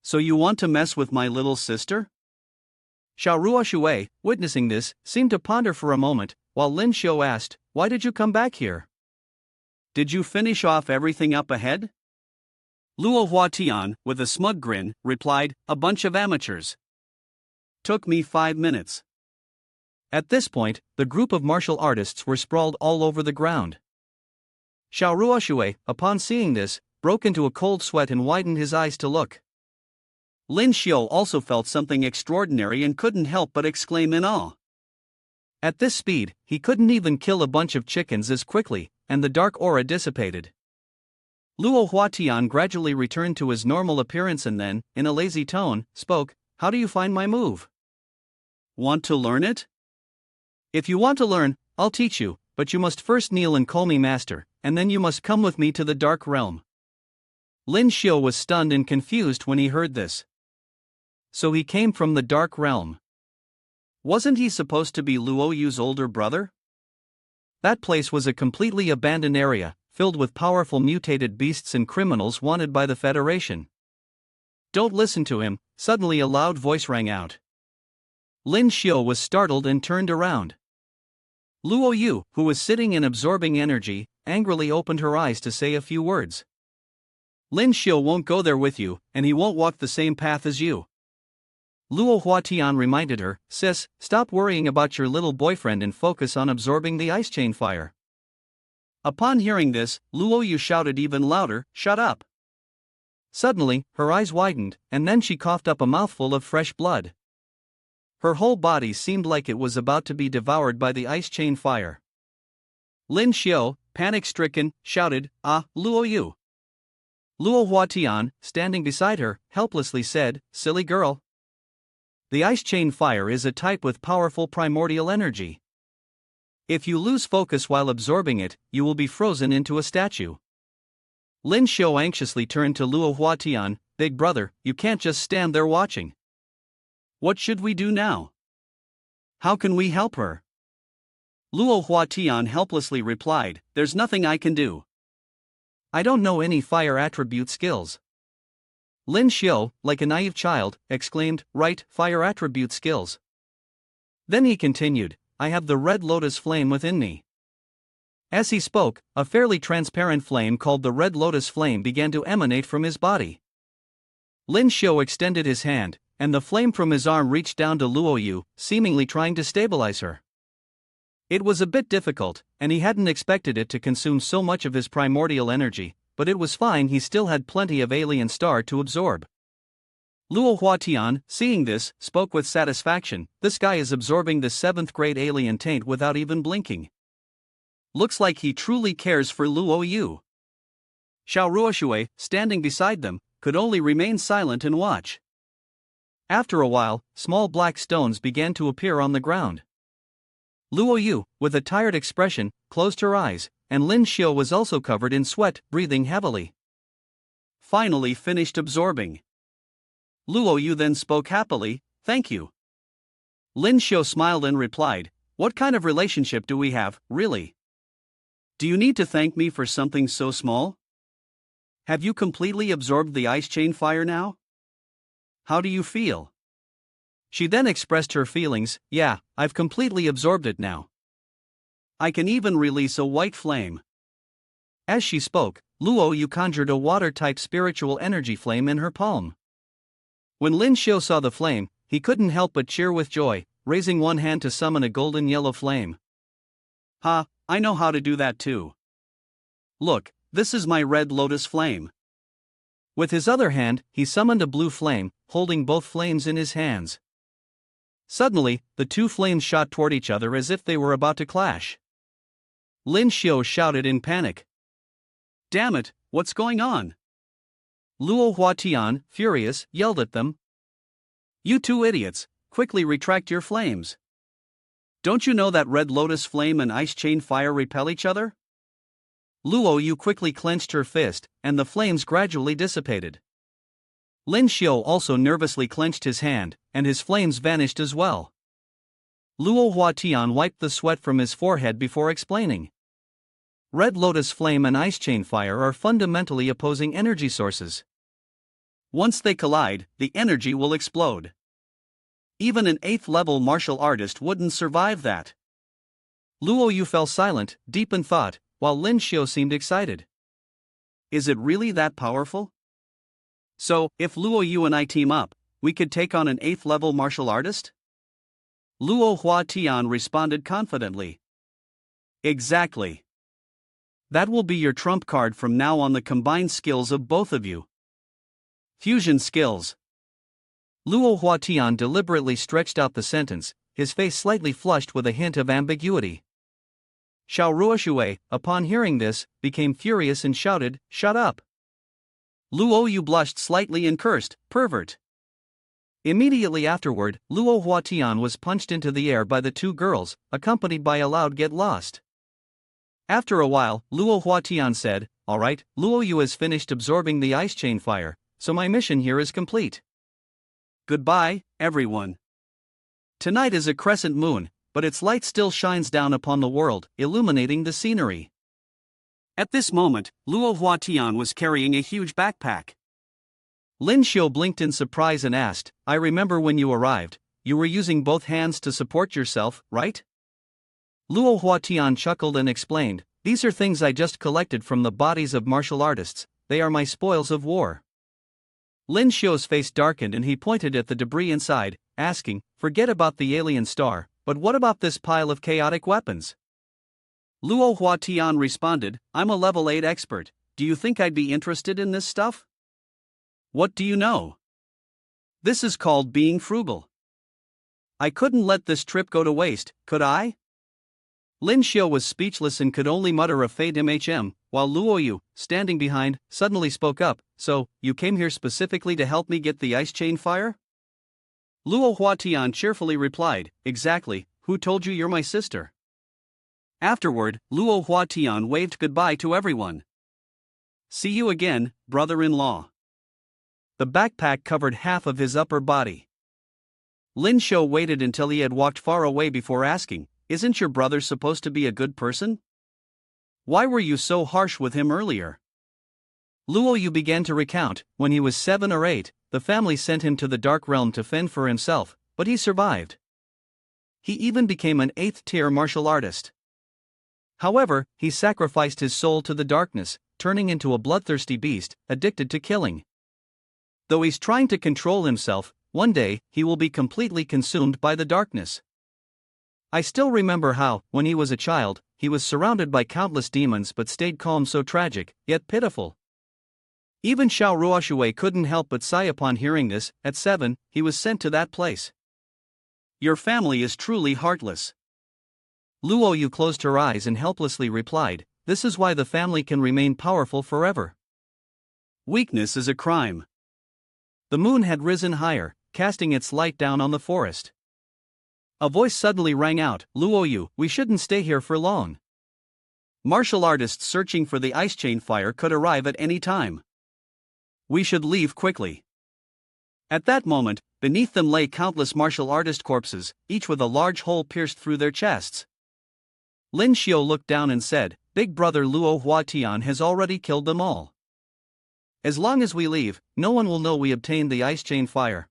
"So you want to mess with my little sister?" Xiao Ruoshui, witnessing this, seemed to ponder for a moment, while Lyn Shio asked, "Why did you come back here? Did you finish off everything up ahead?" Luo Huatian, with a smug grin, replied, "A bunch of amateurs. Took me 5 minutes." At this point, the group of martial artists were sprawled all over the ground. Xiao Ruoshui, upon seeing this, broke into a cold sweat and widened his eyes to look. Lyn Shio also felt something extraordinary and couldn't help but exclaim in awe. At this speed, he couldn't even kill a bunch of chickens as quickly, and the dark aura dissipated. Luo Huatian gradually returned to his normal appearance and then, in a lazy tone, spoke, "How do you find my move? Want to learn it? If you want to learn, I'll teach you, but you must first kneel and call me master, and then you must come with me to the dark realm." Lyn Shio was stunned and confused when he heard this. So he came from the dark realm. Wasn't he supposed to be Luo Yu's older brother? That place was a completely abandoned area, filled with powerful mutated beasts and criminals wanted by the Federation. "Don't listen to him," suddenly a loud voice rang out. Lyn Shio was startled and turned around. Luo Yu, who was sitting and absorbing energy, angrily opened her eyes to say a few words. "Lyn Shio won't go there with you, and he won't walk the same path as you." Luo Huatian reminded her, "Sis, stop worrying about your little boyfriend and focus on absorbing the ice chain fire." Upon hearing this, Luo Yu shouted even louder, "Shut up!" Suddenly, her eyes widened, and then she coughed up a mouthful of fresh blood. Her whole body seemed like it was about to be devoured by the ice chain fire. Lyn Shio, panic-stricken, shouted, "Ah, Luo Yu!" Luo Huatian, standing beside her, helplessly said, "Silly girl. The ice chain fire is a type with powerful primordial energy. If you lose focus while absorbing it, you will be frozen into a statue." Lyn Shio anxiously turned to Luo Huatian, "Big brother, you can't just stand there watching. What should we do now? How can we help her?" Luo Huatian helplessly replied, "There's nothing I can do. I don't know any fire attribute skills." Lyn Shio, like a naive child, exclaimed, "Right, fire attribute skills." Then he continued, "I have the red lotus flame within me." As he spoke, a fairly transparent flame called the red lotus flame began to emanate from his body. Lyn Shio extended his hand, and the flame from his arm reached down to Luo Yu, seemingly trying to stabilize her. It was a bit difficult, and he hadn't expected it to consume so much of his primordial energy, but it was fine, he still had plenty of alien star to absorb. Luo Huatian, seeing this, spoke with satisfaction, "This guy is absorbing the 7th grade alien taint without even blinking. Looks like he truly cares for Luo Yu." Xiao Ruoshui, standing beside them, could only remain silent and watch. After a while, small black stones began to appear on the ground. Luo Yu, with a tired expression, closed her eyes, and Lyn Shio was also covered in sweat, breathing heavily. Finally finished absorbing. Luo Yu then spoke happily, "Thank you." Lyn Shio smiled and replied, "What kind of relationship do we have, really? Do you need to thank me for something so small? Have you completely absorbed the ice chain fire now? How do you feel?" She then expressed her feelings, "Yeah, I've completely absorbed it now. I can even release a white flame." As she spoke, Luo Yu conjured a water-type spiritual energy flame in her palm. When Lyn Shio saw the flame, he couldn't help but cheer with joy, raising one hand to summon a golden yellow flame. "Ha, I know how to do that too. Look, this is my red lotus flame." With his other hand, he summoned a blue flame, holding both flames in his hands. Suddenly, the two flames shot toward each other as if they were about to clash. Lyn Shio shouted in panic, "Damn it, what's going on?" Luo Huatian, furious, yelled at them, "You two idiots, quickly retract your flames. Don't you know that red lotus flame and ice chain fire repel each other?" Luo Yu quickly clenched her fist, and the flames gradually dissipated. Lyn Shio also nervously clenched his hand, and his flames vanished as well. Luo Huatian wiped the sweat from his forehead before explaining, "Red lotus flame and ice chain fire are fundamentally opposing energy sources. Once they collide, the energy will explode. Even an 8th-level martial artist wouldn't survive that." Luo Yu fell silent, deep in thought, while Lyn Shio seemed excited. Is it really that powerful? So, if Luo Yu and I team up, we could take on an 8th-level martial artist? Luo Huatian responded confidently. Exactly. That will be your trump card from now on, the combined skills of both of you. Fusion skills. Luo Huatian deliberately stretched out the sentence, his face slightly flushed with a hint of ambiguity. Xiao Ruoshui, upon hearing this, became furious and shouted, "Shut up! Luo Yu blushed slightly and cursed, "Pervert." Immediately afterward, Luo Huatian was punched into the air by the two girls, accompanied by a loud "Get lost." After a while, Luo Huatian said, "Alright, Luo Yu has finished absorbing the ice chain fire, so my mission here is complete. Goodbye, everyone. Tonight is a crescent moon, but its light still shines down upon the world, illuminating the scenery." At this moment, Luo Huatian was carrying a huge backpack. Lyn Shio blinked in surprise and asked, "I remember when you arrived, you were using both hands to support yourself, right?" Luo Huatian chuckled and explained, "These are things I just collected from the bodies of martial artists, they are my spoils of war." Lyn Shio's face darkened and he pointed at the debris inside, asking, "Forget about the alien star, but what about this pile of chaotic weapons?" Luo Huatian responded, "I'm a level 8 expert, do you think I'd be interested in this stuff? What do you know? This is called being frugal. I couldn't let this trip go to waste, could I?" Lyn Shio was speechless and could only mutter a faint "MHM, while Luo Yu, standing behind, suddenly spoke up, "So, you came here specifically to help me get the ice chain fire?" Luo Huatian cheerfully replied, "Exactly, who told you you're my sister?" Afterward, Luo Huatian waved goodbye to everyone. "See you again, brother-in-law." The backpack covered half of his upper body. Lyn Shio waited until he had walked far away before asking, "Isn't your brother supposed to be a good person? Why were you so harsh with him earlier?" Luo Yu began to recount. When he was 7 or 8, the family sent him to the Dark Realm to fend for himself, but he survived. He even became an 8th-tier martial artist. However, he sacrificed his soul to the darkness, turning into a bloodthirsty beast, addicted to killing. Though he's trying to control himself, one day, he will be completely consumed by the darkness. I still remember how, when he was a child, he was surrounded by countless demons but stayed calm, so tragic, yet pitiful. Even Xiao Ruoshui couldn't help but sigh upon hearing this. At 7, he was sent to that place. Your family is truly heartless. Luo Yu closed her eyes and helplessly replied, "This is why the family can remain powerful forever. Weakness is a crime." The moon had risen higher, casting its light down on the forest. A voice suddenly rang out, "Luo Yu, we shouldn't stay here for long. Martial artists searching for the ice chain fire could arrive at any time. We should leave quickly." At that moment, beneath them lay countless martial artist corpses, each with a large hole pierced through their chests. Lyn Shio looked down and said, "Big brother Luo Huatian has already killed them all. As long as we leave, no one will know we obtained the ice chain fire."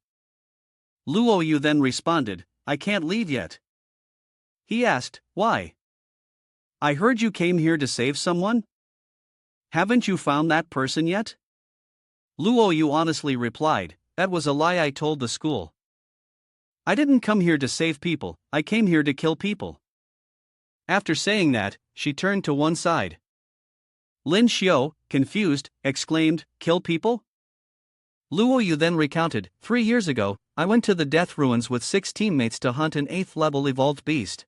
Luo Yu then responded, "I can't leave yet." He asked, "Why? I heard you came here to save someone? Haven't you found that person yet?" Luo Yu honestly replied, "That was a lie I told the school. I didn't come here to save people, I came here to kill people." After saying that, she turned to one side. Lyn Shio, confused, exclaimed, "Kill people?" Luo Yu then recounted, 3 years ago, I went to the Death Ruins with 6 teammates to hunt an 8th-level evolved beast.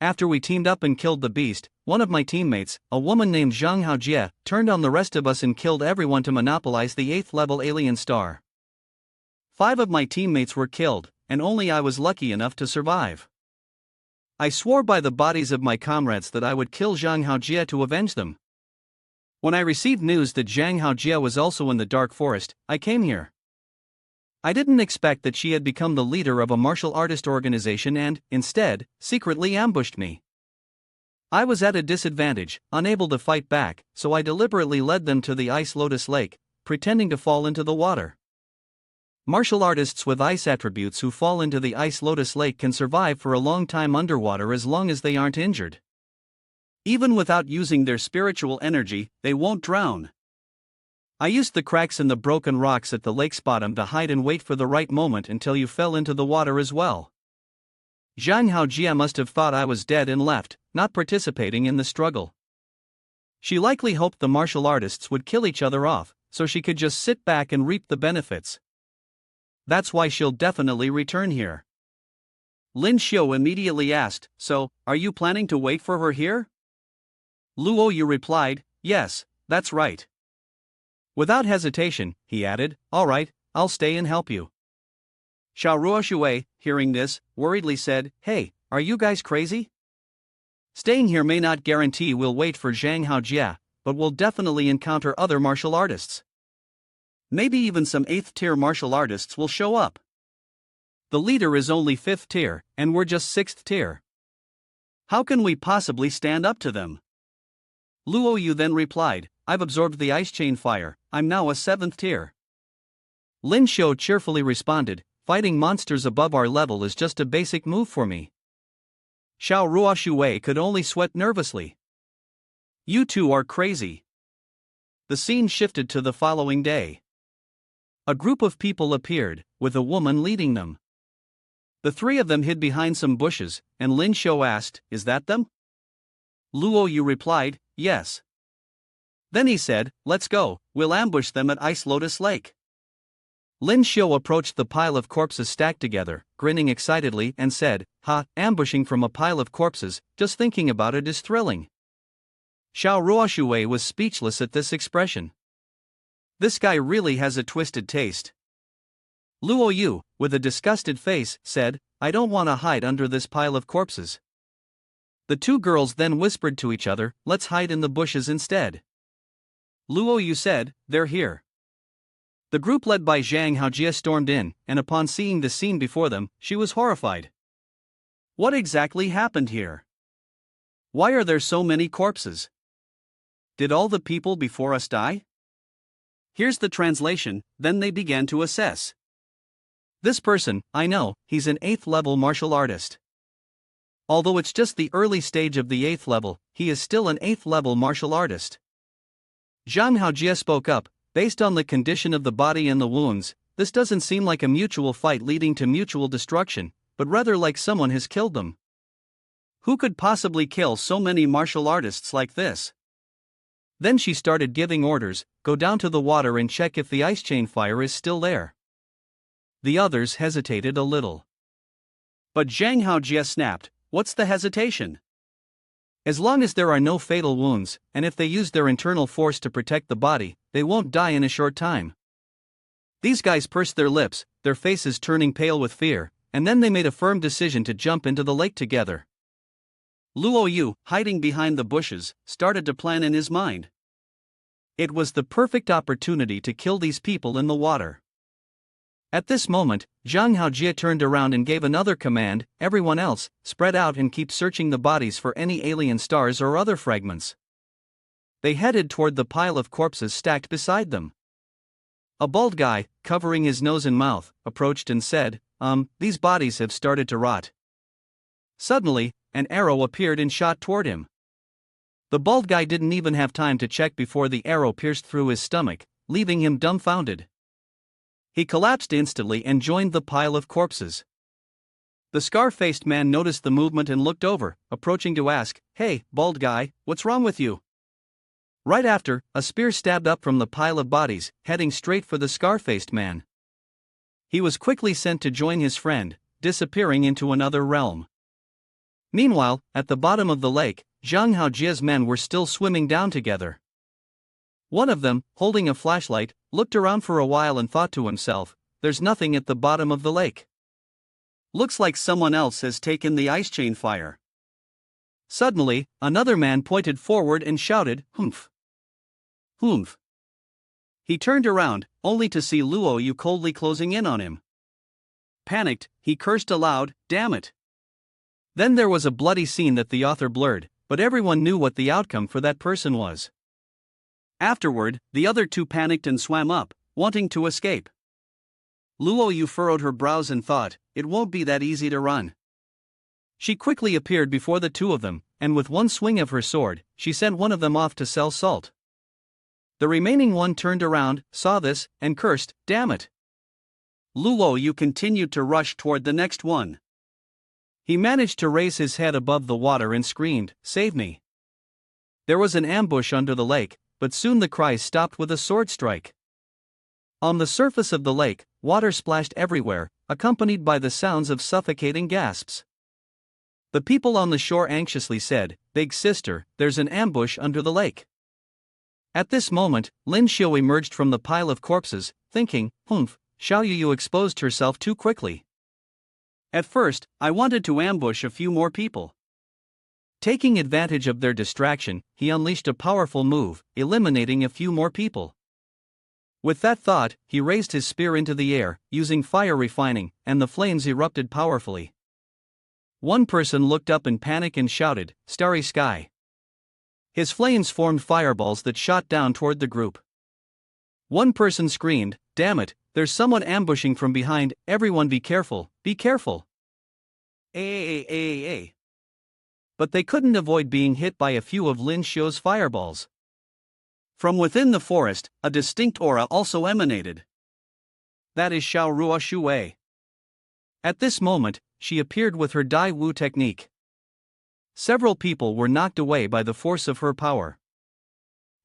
After we teamed up and killed the beast, one of my teammates, a woman named Zhang Haojie, turned on the rest of us and killed everyone to monopolize the 8th-level alien star. 5 of my teammates were killed, and only I was lucky enough to survive. I swore by the bodies of my comrades that I would kill Zhang Haojie to avenge them. When I received news that Zhang Haojie was also in the Dark Forest, I came here. I didn't expect that she had become the leader of a martial artist organization and, instead, secretly ambushed me. I was at a disadvantage, unable to fight back, so I deliberately led them to the Ice Lotus Lake, pretending to fall into the water. Martial artists with ice attributes who fall into the Ice Lotus Lake can survive for a long time underwater as long as they aren't injured. Even without using their spiritual energy, they won't drown. I used the cracks in the broken rocks at the lake's bottom to hide and wait for the right moment until you fell into the water as well. Zhang Haojie must have thought I was dead and left, not participating in the struggle. She likely hoped the martial artists would kill each other off, so she could just sit back and reap the benefits. That's why she'll definitely return here." Lyn Shio immediately asked, "So, are you planning to wait for her here?" Luo Yu replied, "Yes, that's right. Without hesitation, he added, "All right, I'll stay and help you." Xiao Ruoshui, hearing this, worriedly said, "Hey, are you guys crazy? Staying here may not guarantee we'll wait for Zhang Haojia, but we'll definitely encounter other martial artists. Maybe even some 8th tier martial artists will show up. The leader is only 5th tier, and we're just 6th tier. How can we possibly stand up to them?" Luo Yu then replied, "I've absorbed the ice chain fire, I'm now a 7th tier." Lyn Shio cheerfully responded, "Fighting monsters above our level is just a basic move for me." Xiao Ruoshui could only sweat nervously. "You two are crazy." The scene shifted to the following day. A group of people appeared, with a woman leading them. The three of them hid behind some bushes, and Lyn Shio asked, "Is that them?" Luo Yu replied, "Yes." Then he said, "Let's go, we'll ambush them at Ice Lotus Lake." Lyn Shio approached the pile of corpses stacked together, grinning excitedly, and said, "Ha, ambushing from a pile of corpses, just thinking about it is thrilling." Xiao Ruoshui was speechless at this expression. This guy really has a twisted taste. Luo Yu, with a disgusted face, said, "I don't want to hide under this pile of corpses." The two girls then whispered to each other, "Let's hide in the bushes instead." Luo Yu said, "They're here." The group led by Zhang Haojia stormed in, and upon seeing the scene before them, she was horrified. What exactly happened here? Why are there so many corpses? Did all the people before us die? Here's the translation. Then they began to assess. This person, I know, he's an 8th level martial artist. Although it's just the early stage of the 8th level, he is still an 8th level martial artist. Zhang Haojia spoke up, "Based on the condition of the body and the wounds, this doesn't seem like a mutual fight leading to mutual destruction, but rather like someone has killed them. Who could possibly kill so many martial artists like this?" Then she started giving orders, "Go down to the water and check if the ice chain fire is still there." The others hesitated a little. But Zhang Haojia snapped, "What's the hesitation? As long as there are no fatal wounds, and if they use their internal force to protect the body, they won't die in a short time." These guys pursed their lips, their faces turning pale with fear, and then they made a firm decision to jump into the lake together. Luo Yu, hiding behind the bushes, started to plan in his mind. It was the perfect opportunity to kill these people in the water. At this moment, Zhang Haojia turned around and gave another command, "Everyone else, spread out and keep searching the bodies for any alien stars or other fragments." They headed toward the pile of corpses stacked beside them. A bald guy, covering his nose and mouth, approached and said, "These bodies have started to rot." Suddenly, an arrow appeared and shot toward him. The bald guy didn't even have time to check before the arrow pierced through his stomach, leaving him dumbfounded. He collapsed instantly and joined the pile of corpses. The scar-faced man noticed the movement and looked over, approaching to ask, "Hey, bald guy, what's wrong with you?" Right after, a spear stabbed up from the pile of bodies, heading straight for the scar-faced man. He was quickly sent to join his friend, disappearing into another realm. Meanwhile, at the bottom of the lake, Zhang Haojia's men were still swimming down together. One of them, holding a flashlight, looked around for a while and thought to himself, "There's nothing at the bottom of the lake. Looks like someone else has taken the ice chain fire." Suddenly, another man pointed forward and shouted, "Humph! Humph!" He turned around, only to see Luo Yu coldly closing in on him. Panicked, he cursed aloud, "Damn it!" Then there was a bloody scene that the author blurred, but everyone knew what the outcome for that person was. Afterward, the other two panicked and swam up, wanting to escape. Luo Yu furrowed her brows and thought, "It won't be that easy to run." She quickly appeared before the two of them, and with one swing of her sword, she sent one of them off to sell salt. The remaining one turned around, saw this, and cursed, "Damn it!" Luo Yu continued to rush toward the next one. He managed to raise his head above the water and screamed, "Save me!" There was an ambush under the lake, but soon the cries stopped with a sword strike. On the surface of the lake, water splashed everywhere, accompanied by the sounds of suffocating gasps. The people on the shore anxiously said, "Big sister, there's an ambush under the lake." At this moment, Lyn Shio emerged from the pile of corpses, thinking, Xiao Yu exposed herself too quickly. At first, I wanted to ambush a few more people. Taking advantage of their distraction, he unleashed a powerful move, eliminating a few more people. With that thought, he raised his spear into the air, using fire refining, and the flames erupted powerfully. One person looked up in panic and shouted, "Starry sky!" His flames formed fireballs that shot down toward the group. One person screamed, "Damn it, there's someone ambushing from behind, everyone be careful, be careful!" But they couldn't avoid being hit by a few of Lyn Shio's fireballs. From within the forest, a distinct aura also emanated. That is Xiao Ruo Shui. At this moment, she appeared with her Dai Wu technique. Several people were knocked away by the force of her power.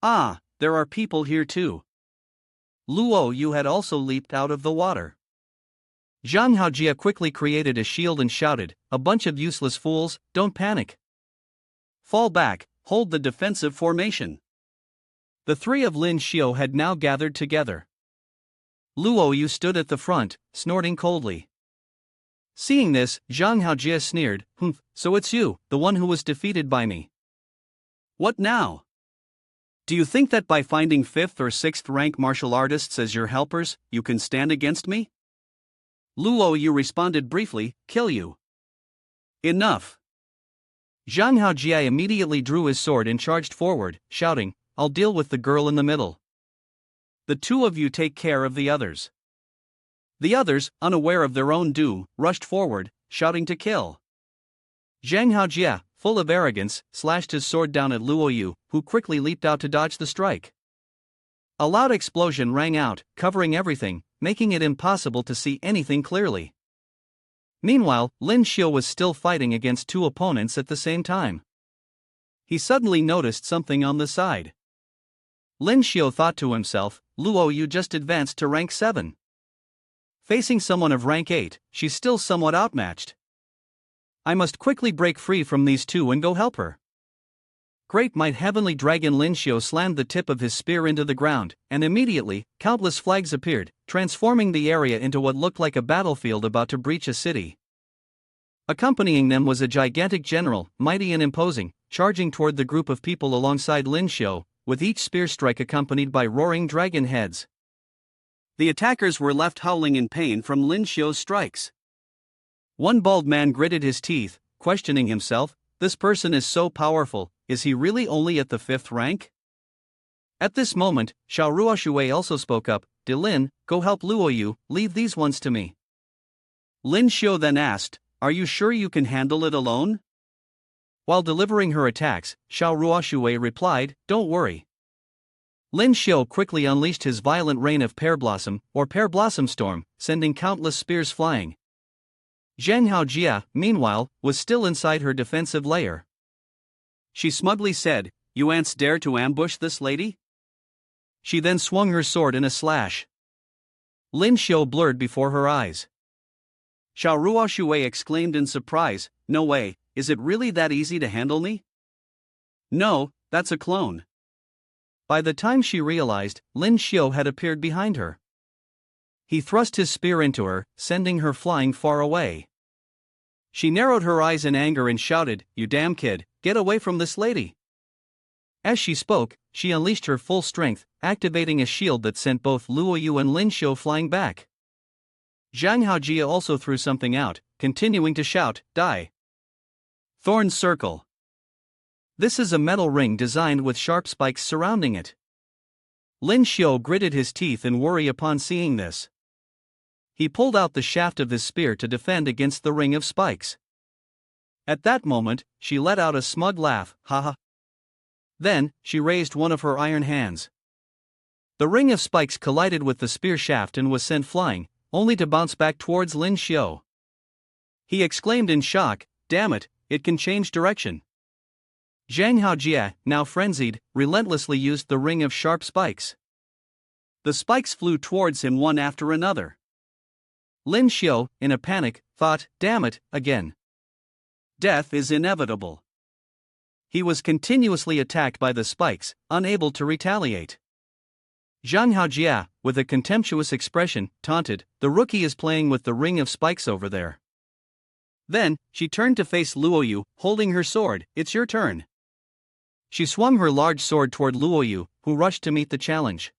Ah, there are people here too. Luo Yu had also leaped out of the water. Zhang Haojia quickly created a shield and shouted, "A bunch of useless fools, don't panic. Fall back, hold the defensive formation." The three of Lyn Shio had now gathered together. Luo Yu stood at the front, snorting coldly. Seeing this, Zhang Haojia sneered, "So it's you, the one who was defeated by me. What now? Do you think that by finding 5th or 6th rank martial artists as your helpers, you can stand against me?" Luo Yu responded briefly, "Kill you." Enough. Zhang Haojia immediately drew his sword and charged forward, shouting, "I'll deal with the girl in the middle. The two of you take care of the others." The others, unaware of their own doom, rushed forward, shouting to kill. Zhang Haojia, full of arrogance, slashed his sword down at Luo Yu, who quickly leaped out to dodge the strike. A loud explosion rang out, covering everything, making it impossible to see anything clearly. Meanwhile, Lyn Shio was still fighting against two opponents at the same time. He suddenly noticed something on the side. Lyn Shio thought to himself, Luo Yu just advanced to rank 7. Facing someone of rank 8, she's still somewhat outmatched. I must quickly break free from these two and go help her. Great might heavenly dragon Lyn Shio slammed the tip of his spear into the ground, and immediately, countless flags appeared, transforming the area into what looked like a battlefield about to breach a city. Accompanying them was a gigantic general, mighty and imposing, charging toward the group of people alongside Lyn Shio, with each spear strike accompanied by roaring dragon heads. The attackers were left howling in pain from Lyn Shio's strikes. One bald man gritted his teeth, questioning himself, "This person is so powerful, is he really only at the 5th rank?" At this moment, Xiao Ruoshui also spoke up, "Lin, go help Luo Yu, leave these ones to me." Lyn Shio then asked, "Are you sure you can handle it alone?" While delivering her attacks, Xiao Ruoshui replied, "Don't worry." Lyn Shio quickly unleashed his violent rain of pear blossom, or pear blossom storm, sending countless spears flying. Zhang Haojia, meanwhile, was still inside her defensive layer. She smugly said, "You ants dare to ambush this lady?" She then swung her sword in a slash. Lyn Shio blurred before her eyes. Xiao Ruoshui exclaimed in surprise, "No way, is it really that easy to handle me?" "No, that's a clone." By the time she realized, Lyn Shio had appeared behind her. He thrust his spear into her, sending her flying far away. She narrowed her eyes in anger and shouted, "You damn kid, get away from this lady." As she spoke, she unleashed her full strength, activating a shield that sent both Luo Yu and Lyn Shio flying back. Zhang Haojia also threw something out, continuing to shout, "Die!" Thorn Circle. This is a metal ring designed with sharp spikes surrounding it. Lyn Shio gritted his teeth in worry upon seeing this. He pulled out the shaft of his spear to defend against the ring of spikes. At that moment, she let out a smug laugh, "Haha." Then, she raised one of her iron hands. The ring of spikes collided with the spear shaft and was sent flying, only to bounce back towards Lyn Shio. He exclaimed in shock, "Damn it, it can change direction." Zhang Haojia, now frenzied, relentlessly used the ring of sharp spikes. The spikes flew towards him one after another. Lyn Shio, in a panic, thought, "Damn it, again. Death is inevitable." He was continuously attacked by the spikes, unable to retaliate. Zhang Haojia, with a contemptuous expression, taunted, "The rookie is playing with the ring of spikes over there." Then, she turned to face Luoyu, holding her sword. "It's your turn." She swung her large sword toward Luoyu, who rushed to meet the challenge.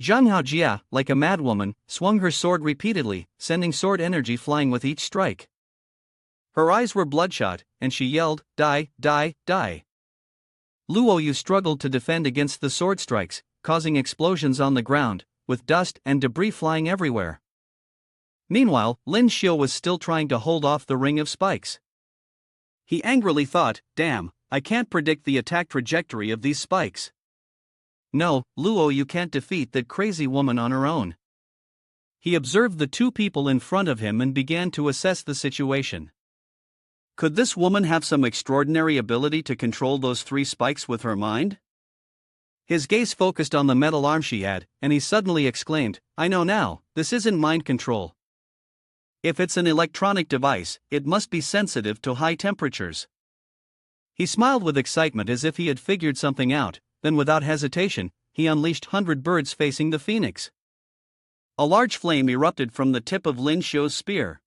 Zhang Haojia, like a madwoman, swung her sword repeatedly, sending sword energy flying with each strike. Her eyes were bloodshot, and she yelled, "Die, die, die." Luoyu struggled to defend against the sword strikes, causing explosions on the ground, with dust and debris flying everywhere. Meanwhile, Lyn Shio was still trying to hold off the ring of spikes. He angrily thought, "Damn, I can't predict the attack trajectory of these spikes." No, Luo, you can't defeat that crazy woman on her own. He observed the two people in front of him and began to assess the situation. Could this woman have some extraordinary ability to control those 3 spikes with her mind? His gaze focused on the metal arm she had, and he suddenly exclaimed, "I know now, this isn't mind control. If it's an electronic device, it must be sensitive to high temperatures." He smiled with excitement as if he had figured something out, then without hesitation, he unleashed 100 birds facing the phoenix. A large flame erupted from the tip of Lyn Shio's spear.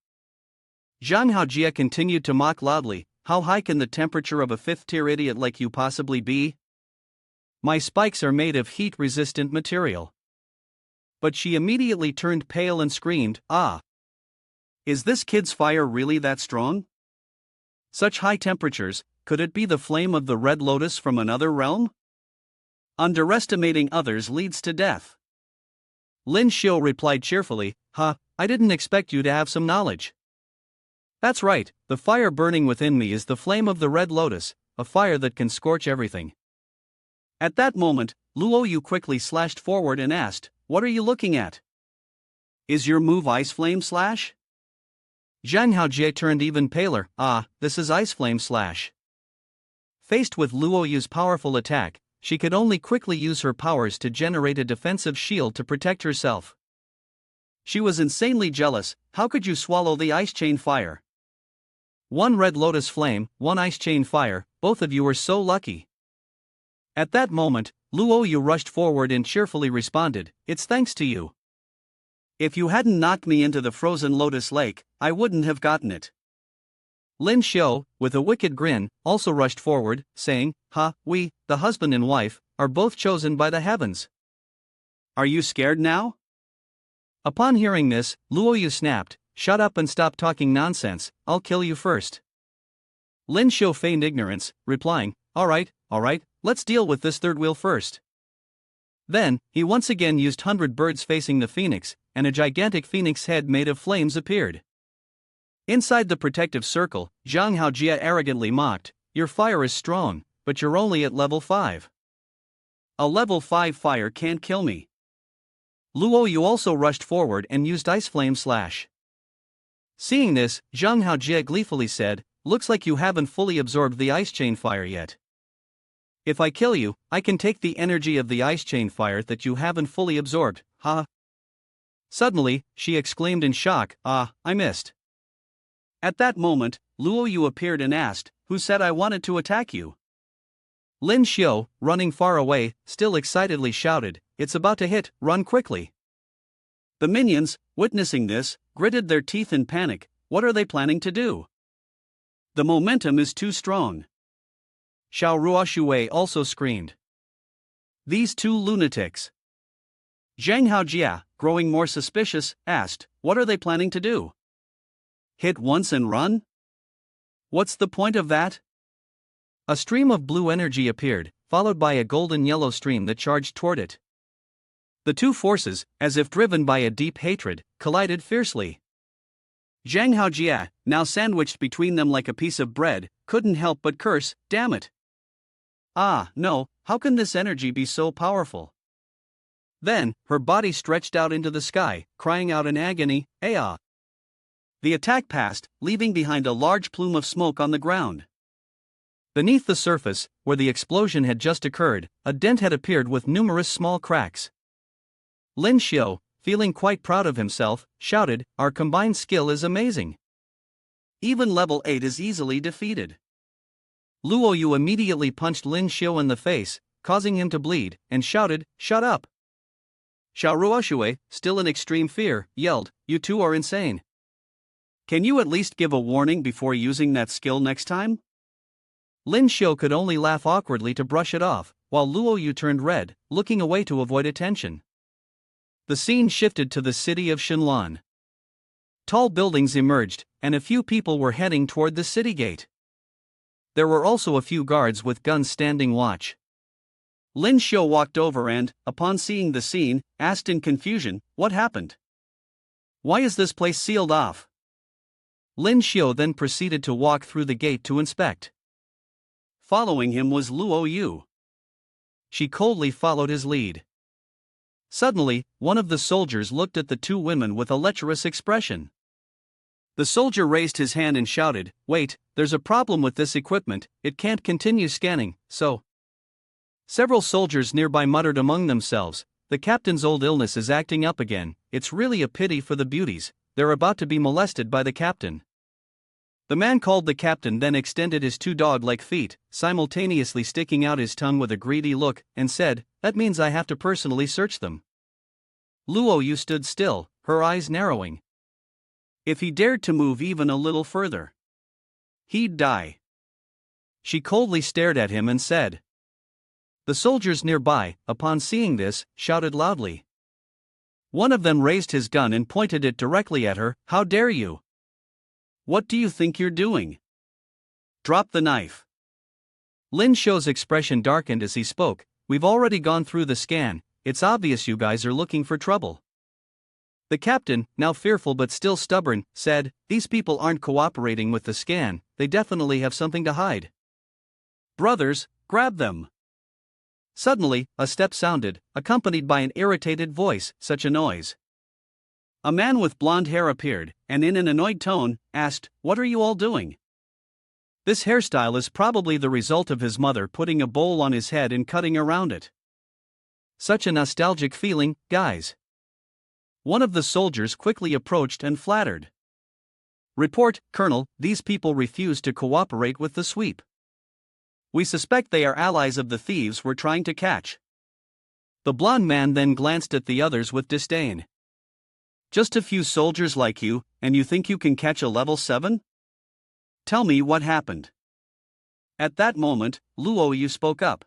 Zhang Haojia continued to mock loudly, "How high can the temperature of a 5th-tier idiot like you possibly be? My spikes are made of heat-resistant material." But she immediately turned pale and screamed, "Ah! Is this kid's fire really that strong? Such high temperatures, could it be the flame of the red lotus from another realm? Underestimating others leads to death." Lyn Shio replied cheerfully, I didn't expect you to have some knowledge." "That's right, the fire burning within me is the flame of the red lotus, a fire that can scorch everything." At that moment, Luoyu quickly slashed forward and asked, "What are you looking at? Is your move Ice Flame Slash?" Zhang Haojie turned even paler. This is Ice Flame Slash." Faced with Luoyu's powerful attack, she could only quickly use her powers to generate a defensive shield to protect herself. She was insanely jealous. How could you swallow the ice chain fire? 1 red lotus flame, 1 ice chain fire, both of you are so lucky. At that moment, Luoyu rushed forward and cheerfully responded, "It's thanks to you. If you hadn't knocked me into the frozen lotus lake, I wouldn't have gotten it." Lyn Shio, with a wicked grin, also rushed forward, saying, We, the husband and wife, are both chosen by the heavens. Are you scared now?" Upon hearing this, Luoyu snapped, "Shut up and stop talking nonsense, I'll kill you first." Lyn Shio feigned ignorance, replying, All right, let's deal with this third wheel first." Then, he once again used 100 birds facing the phoenix, and a gigantic phoenix head made of flames appeared. Inside the protective circle, Zhang Haojia arrogantly mocked, "Your fire is strong, but you're only at level 5. A level 5 fire can't kill me." Luoyu also rushed forward and used Ice Flame Slash. Seeing this, Zhang Haojia gleefully said, "Looks like you haven't fully absorbed the ice chain fire yet. If I kill you, I can take the energy of the ice chain fire that you haven't fully absorbed, Suddenly, she exclaimed in shock, I missed." At that moment, Luoyu appeared and asked, "Who said I wanted to attack you?" Lyn Shio, running far away, still excitedly shouted, "It's about to hit, run quickly." The minions, witnessing this, gritted their teeth in panic. What are they planning to do? The momentum is too strong. Xiao Ruoshui also screamed. These two lunatics. Zhang Haojia, growing more suspicious, asked, "What are they planning to do? Hit once and run? What's the point of that?" A stream of blue energy appeared, followed by a golden-yellow stream that charged toward it. The two forces, as if driven by a deep hatred, collided fiercely. Zhang Haojia, now sandwiched between them like a piece of bread, couldn't help but curse, "Damn it! No, how can this energy be so powerful?" Then, her body stretched out into the sky, crying out in agony, "Aya!" The attack passed, leaving behind a large plume of smoke on the ground. Beneath the surface, where the explosion had just occurred, a dent had appeared with numerous small cracks. Lyn Shio, feeling quite proud of himself, shouted, "Our combined skill is amazing. Even level 8 is easily defeated." Luo Yu immediately punched Lyn Shio in the face, causing him to bleed, and shouted, "Shut up!" Xiao Ruoxue, still in extreme fear, yelled, "You two are insane. Can you at least give a warning before using that skill next time?" Lyn Shio could only laugh awkwardly to brush it off, while Luo Yu turned red, looking away to avoid attention. The scene shifted to the city of Shenlan. Tall buildings emerged, and a few people were heading toward the city gate. There were also a few guards with guns standing watch. Lyn Shio walked over and, upon seeing the scene, asked in confusion, "What happened? Why is this place sealed off?" Lyn Shio then proceeded to walk through the gate to inspect. Following him was Luo Yu. She coldly followed his lead. Suddenly, one of the soldiers looked at the two women with a lecherous expression. The soldier raised his hand and shouted, "Wait, there's a problem with this equipment, it can't continue scanning, so..." Several soldiers nearby muttered among themselves, "The captain's old illness is acting up again, it's really a pity for the beauties, they're about to be molested by the captain." The man called the captain then extended his two dog-like feet, simultaneously sticking out his tongue with a greedy look, and said, "That means I have to personally search them." Luo Yu stood still, her eyes narrowing. If he dared to move even a little further, he'd die. She coldly stared at him and said. The soldiers nearby, upon seeing this, shouted loudly. One of them raised his gun and pointed it directly at her. "How dare you? What do you think you're doing? Drop the knife." Lyn Shio's expression darkened as he spoke. "We've already gone through the scan, it's obvious you guys are looking for trouble." The captain, now fearful but still stubborn, said, "These people aren't cooperating with the scan, they definitely have something to hide. Brothers, grab them." Suddenly, a step sounded, accompanied by an irritated voice. Such a noise. A man with blonde hair appeared, and in an annoyed tone, asked, "What are you all doing?" This hairstyle is probably the result of his mother putting a bowl on his head and cutting around it. Such a nostalgic feeling, guys. One of the soldiers quickly approached and flattered. "Report, Colonel, these people refuse to cooperate with the sweep. We suspect they are allies of the thieves we're trying to catch." The blonde man then glanced at the others with disdain. "Just a few soldiers like you, and you think you can catch a level 7? Tell me what happened." At that moment, Luo Yu spoke up.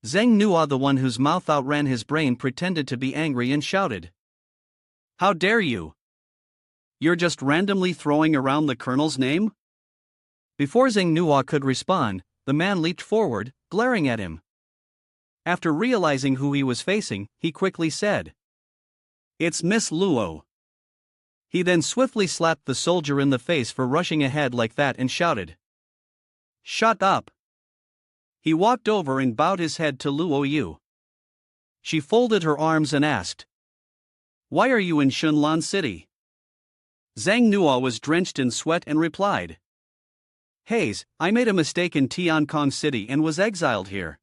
Zheng Nuo, the one whose mouth outran his brain, pretended to be angry and shouted. "How dare you? You're just randomly throwing around the colonel's name?" Before Zheng Nuo could respond, the man leaped forward, glaring at him. After realizing who he was facing, he quickly said, "It's Miss Luo." He then swiftly slapped the soldier in the face for rushing ahead like that and shouted, "Shut up." He walked over and bowed his head to Luo Yu. She folded her arms and asked, "Why are you in Shunlan City?" Zhang Nuo was drenched in sweat and replied, "Haze, I made a mistake in Tiankong City and was exiled here.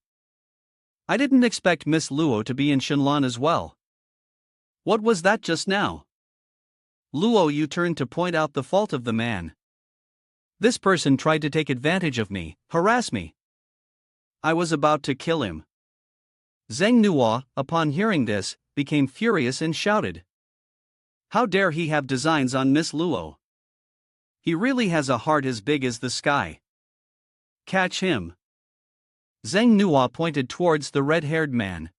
I didn't expect Miss Luo to be in Shenlan as well." "What was that just now?" Luo Yu turned to point out the fault of the man. "This person tried to take advantage of me, harass me. I was about to kill him." Zheng Nuo, upon hearing this, became furious and shouted, "How dare he have designs on Miss Luo? He really has a heart as big as the sky. Catch him." Zheng Nuo pointed towards the red-haired man.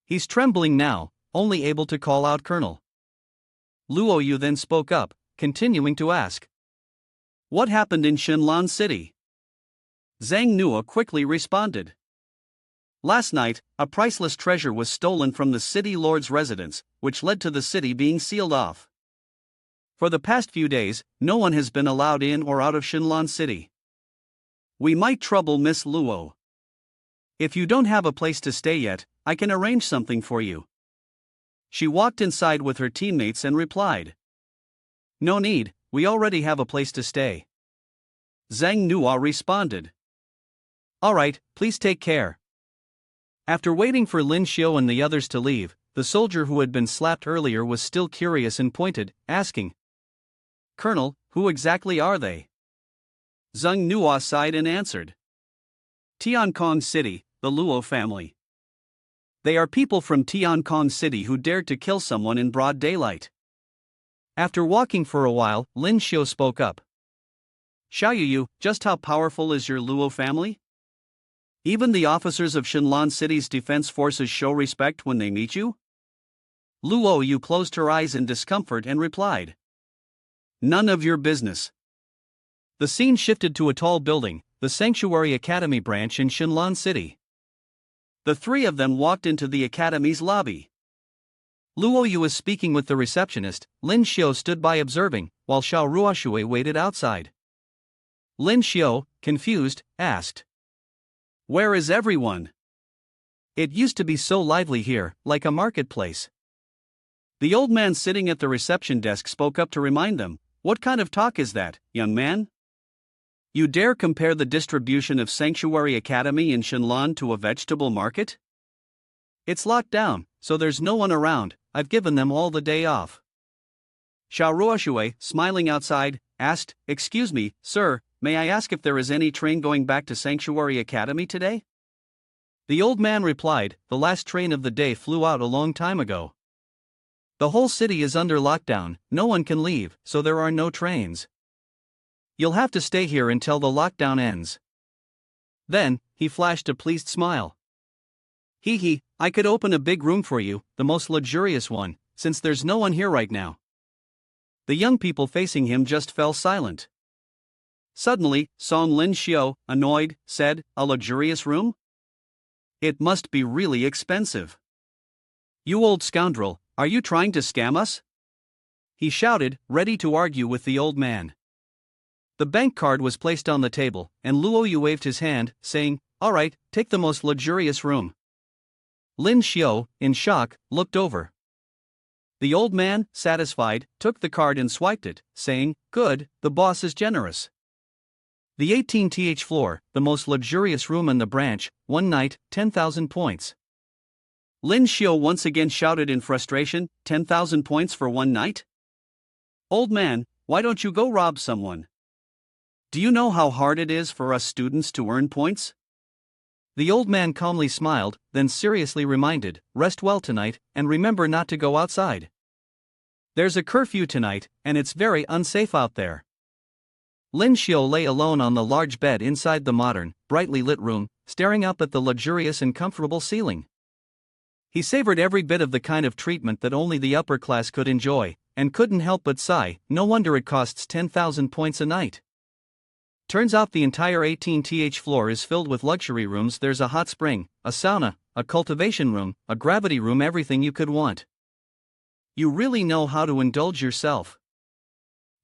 "He's trembling now, only able to call out Colonel." Luo Yu then spoke up, continuing to ask, "What happened in Shenlan City?" Zhang Nuo quickly responded, "Last night, a priceless treasure was stolen from the city lord's residence, which led to the city being sealed off. For the past few days, no one has been allowed in or out of Shenlan City. We might trouble Miss Luo. If you don't have a place to stay yet, I can arrange something for you." She walked inside with her teammates and replied, "No need, we already have a place to stay." Zhang Nuo responded, "All right, please take care." After waiting for Lyn Shio and the others to leave, the soldier who had been slapped earlier was still curious and pointed, asking, "Colonel, who exactly are they?" Zheng Nuo sighed and answered. Tiankong City, the Luo family. They are people from Tiankong City who dared to kill someone in broad daylight. After walking for a while, Lyn Shio spoke up. Xiao, just how powerful is your Luo family? Even the officers of Shenlan City's defense forces show respect when they meet you? Luo Yu closed her eyes in discomfort and replied. None of your business. The scene shifted to a tall building, the Sanctuary Academy branch in Shenlan City. The three of them walked into the academy's lobby. Luo Yu was speaking with the receptionist. Lyn Shio stood by observing, while Xiao Ruoshui waited outside. Lyn Shio, confused, asked. Where is everyone? It used to be so lively here, like a marketplace. The old man sitting at the reception desk spoke up to remind them. What kind of talk is that, young man? You dare compare the distribution of Sanctuary Academy in Shenlan to a vegetable market? It's locked down, so there's no one around. I've given them all the day off. Xiao Ruoshui, smiling outside, asked, Excuse me, sir, may I ask if there is any train going back to Sanctuary Academy today? The old man replied, The last train of the day flew out a long time ago. The whole city is under lockdown, no one can leave, so there are no trains. You'll have to stay here until the lockdown ends. Then, he flashed a pleased smile. I could open a big room for you, the most luxurious one, since there's no one here right now. The young people facing him just fell silent. Suddenly, Song Lyn Shio, annoyed, said, A luxurious room? It must be really expensive. You old scoundrel, are you trying to scam us? He shouted, ready to argue with the old man. The bank card was placed on the table, and Luo Yu waved his hand, saying, All right, take the most luxurious room. Lyn Shio, in shock, looked over. The old man, satisfied, took the card and swiped it, saying, Good, the boss is generous. The 18th floor, the most luxurious room in the branch, one night, 10,000 points. Lyn Shio once again shouted in frustration, 10,000 points for one night? Old man, why don't you go rob someone? Do you know how hard it is for us students to earn points? The old man calmly smiled, then seriously reminded, Rest well tonight, and remember not to go outside. There's a curfew tonight, and it's very unsafe out there. Lyn Shio lay alone on the large bed inside the modern, brightly lit room, staring up at the luxurious and comfortable ceiling. He savored every bit of the kind of treatment that only the upper class could enjoy, and couldn't help but sigh, no wonder it costs 10,000 points a night. Turns out the entire 18th floor is filled with luxury rooms. There's a hot spring, a sauna, a cultivation room, a gravity room, everything you could want. You really know how to indulge yourself.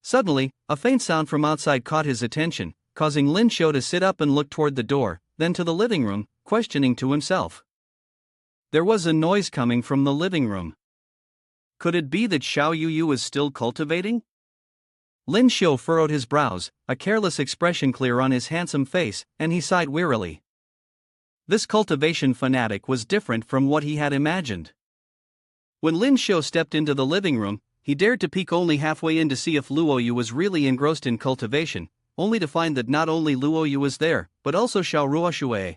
Suddenly, a faint sound from outside caught his attention, causing Lyn Shio to sit up and look toward the door, then to the living room, questioning to himself. There was a noise coming from the living room. Could it be that Xiao Yu is still cultivating? Lyn Shio furrowed his brows, a careless expression clear on his handsome face, and he sighed wearily. This cultivation fanatic was different from what he had imagined. When Lyn Shio stepped into the living room, he dared to peek only halfway in to see if Luo Yu was really engrossed in cultivation, only to find that not only Luo Yu was there, but also Xiao Ruoshui.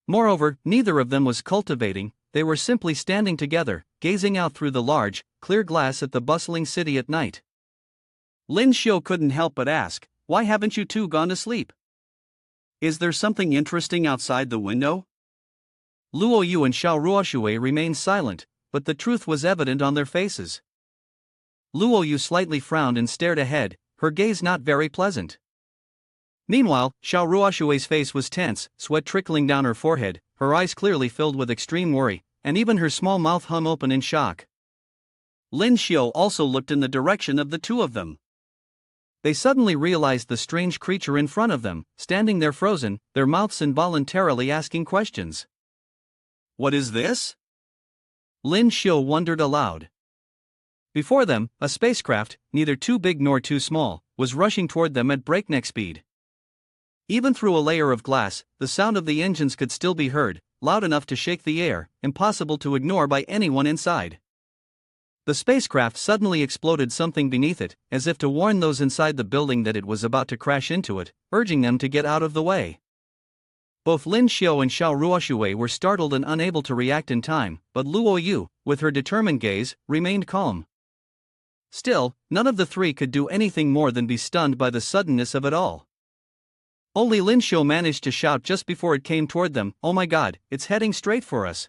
Moreover, neither of them was cultivating, they were simply standing together, gazing out through the large, clear glass at the bustling city at night. Lyn Shio couldn't help but ask, Why haven't you two gone to sleep? Is there something interesting outside the window? Luo Yu and Xiao Ruoshui remained silent, but the truth was evident on their faces. Luo Yu slightly frowned and stared ahead, her gaze not very pleasant. Meanwhile, Xiao Ruoshui's face was tense, sweat trickling down her forehead, her eyes clearly filled with extreme worry, and even her small mouth hung open in shock. Lyn Shio also looked in the direction of the two of them. They suddenly realized the strange creature in front of them, standing there frozen, their mouths involuntarily asking questions. What is this? Lyn Shio wondered aloud. Before them, a spacecraft, neither too big nor too small, was rushing toward them at breakneck speed. Even through a layer of glass, the sound of the engines could still be heard, loud enough to shake the air, impossible to ignore by anyone inside. The spacecraft suddenly exploded something beneath it, as if to warn those inside the building that it was about to crash into it, urging them to get out of the way. Both Lyn Shio and Xiao Ruoshui were startled and unable to react in time, but Luo Yu, with her determined gaze, remained calm. Still, none of the three could do anything more than be stunned by the suddenness of it all. Only Lyn Shio managed to shout just before it came toward them, "Oh my god, it's heading straight for us."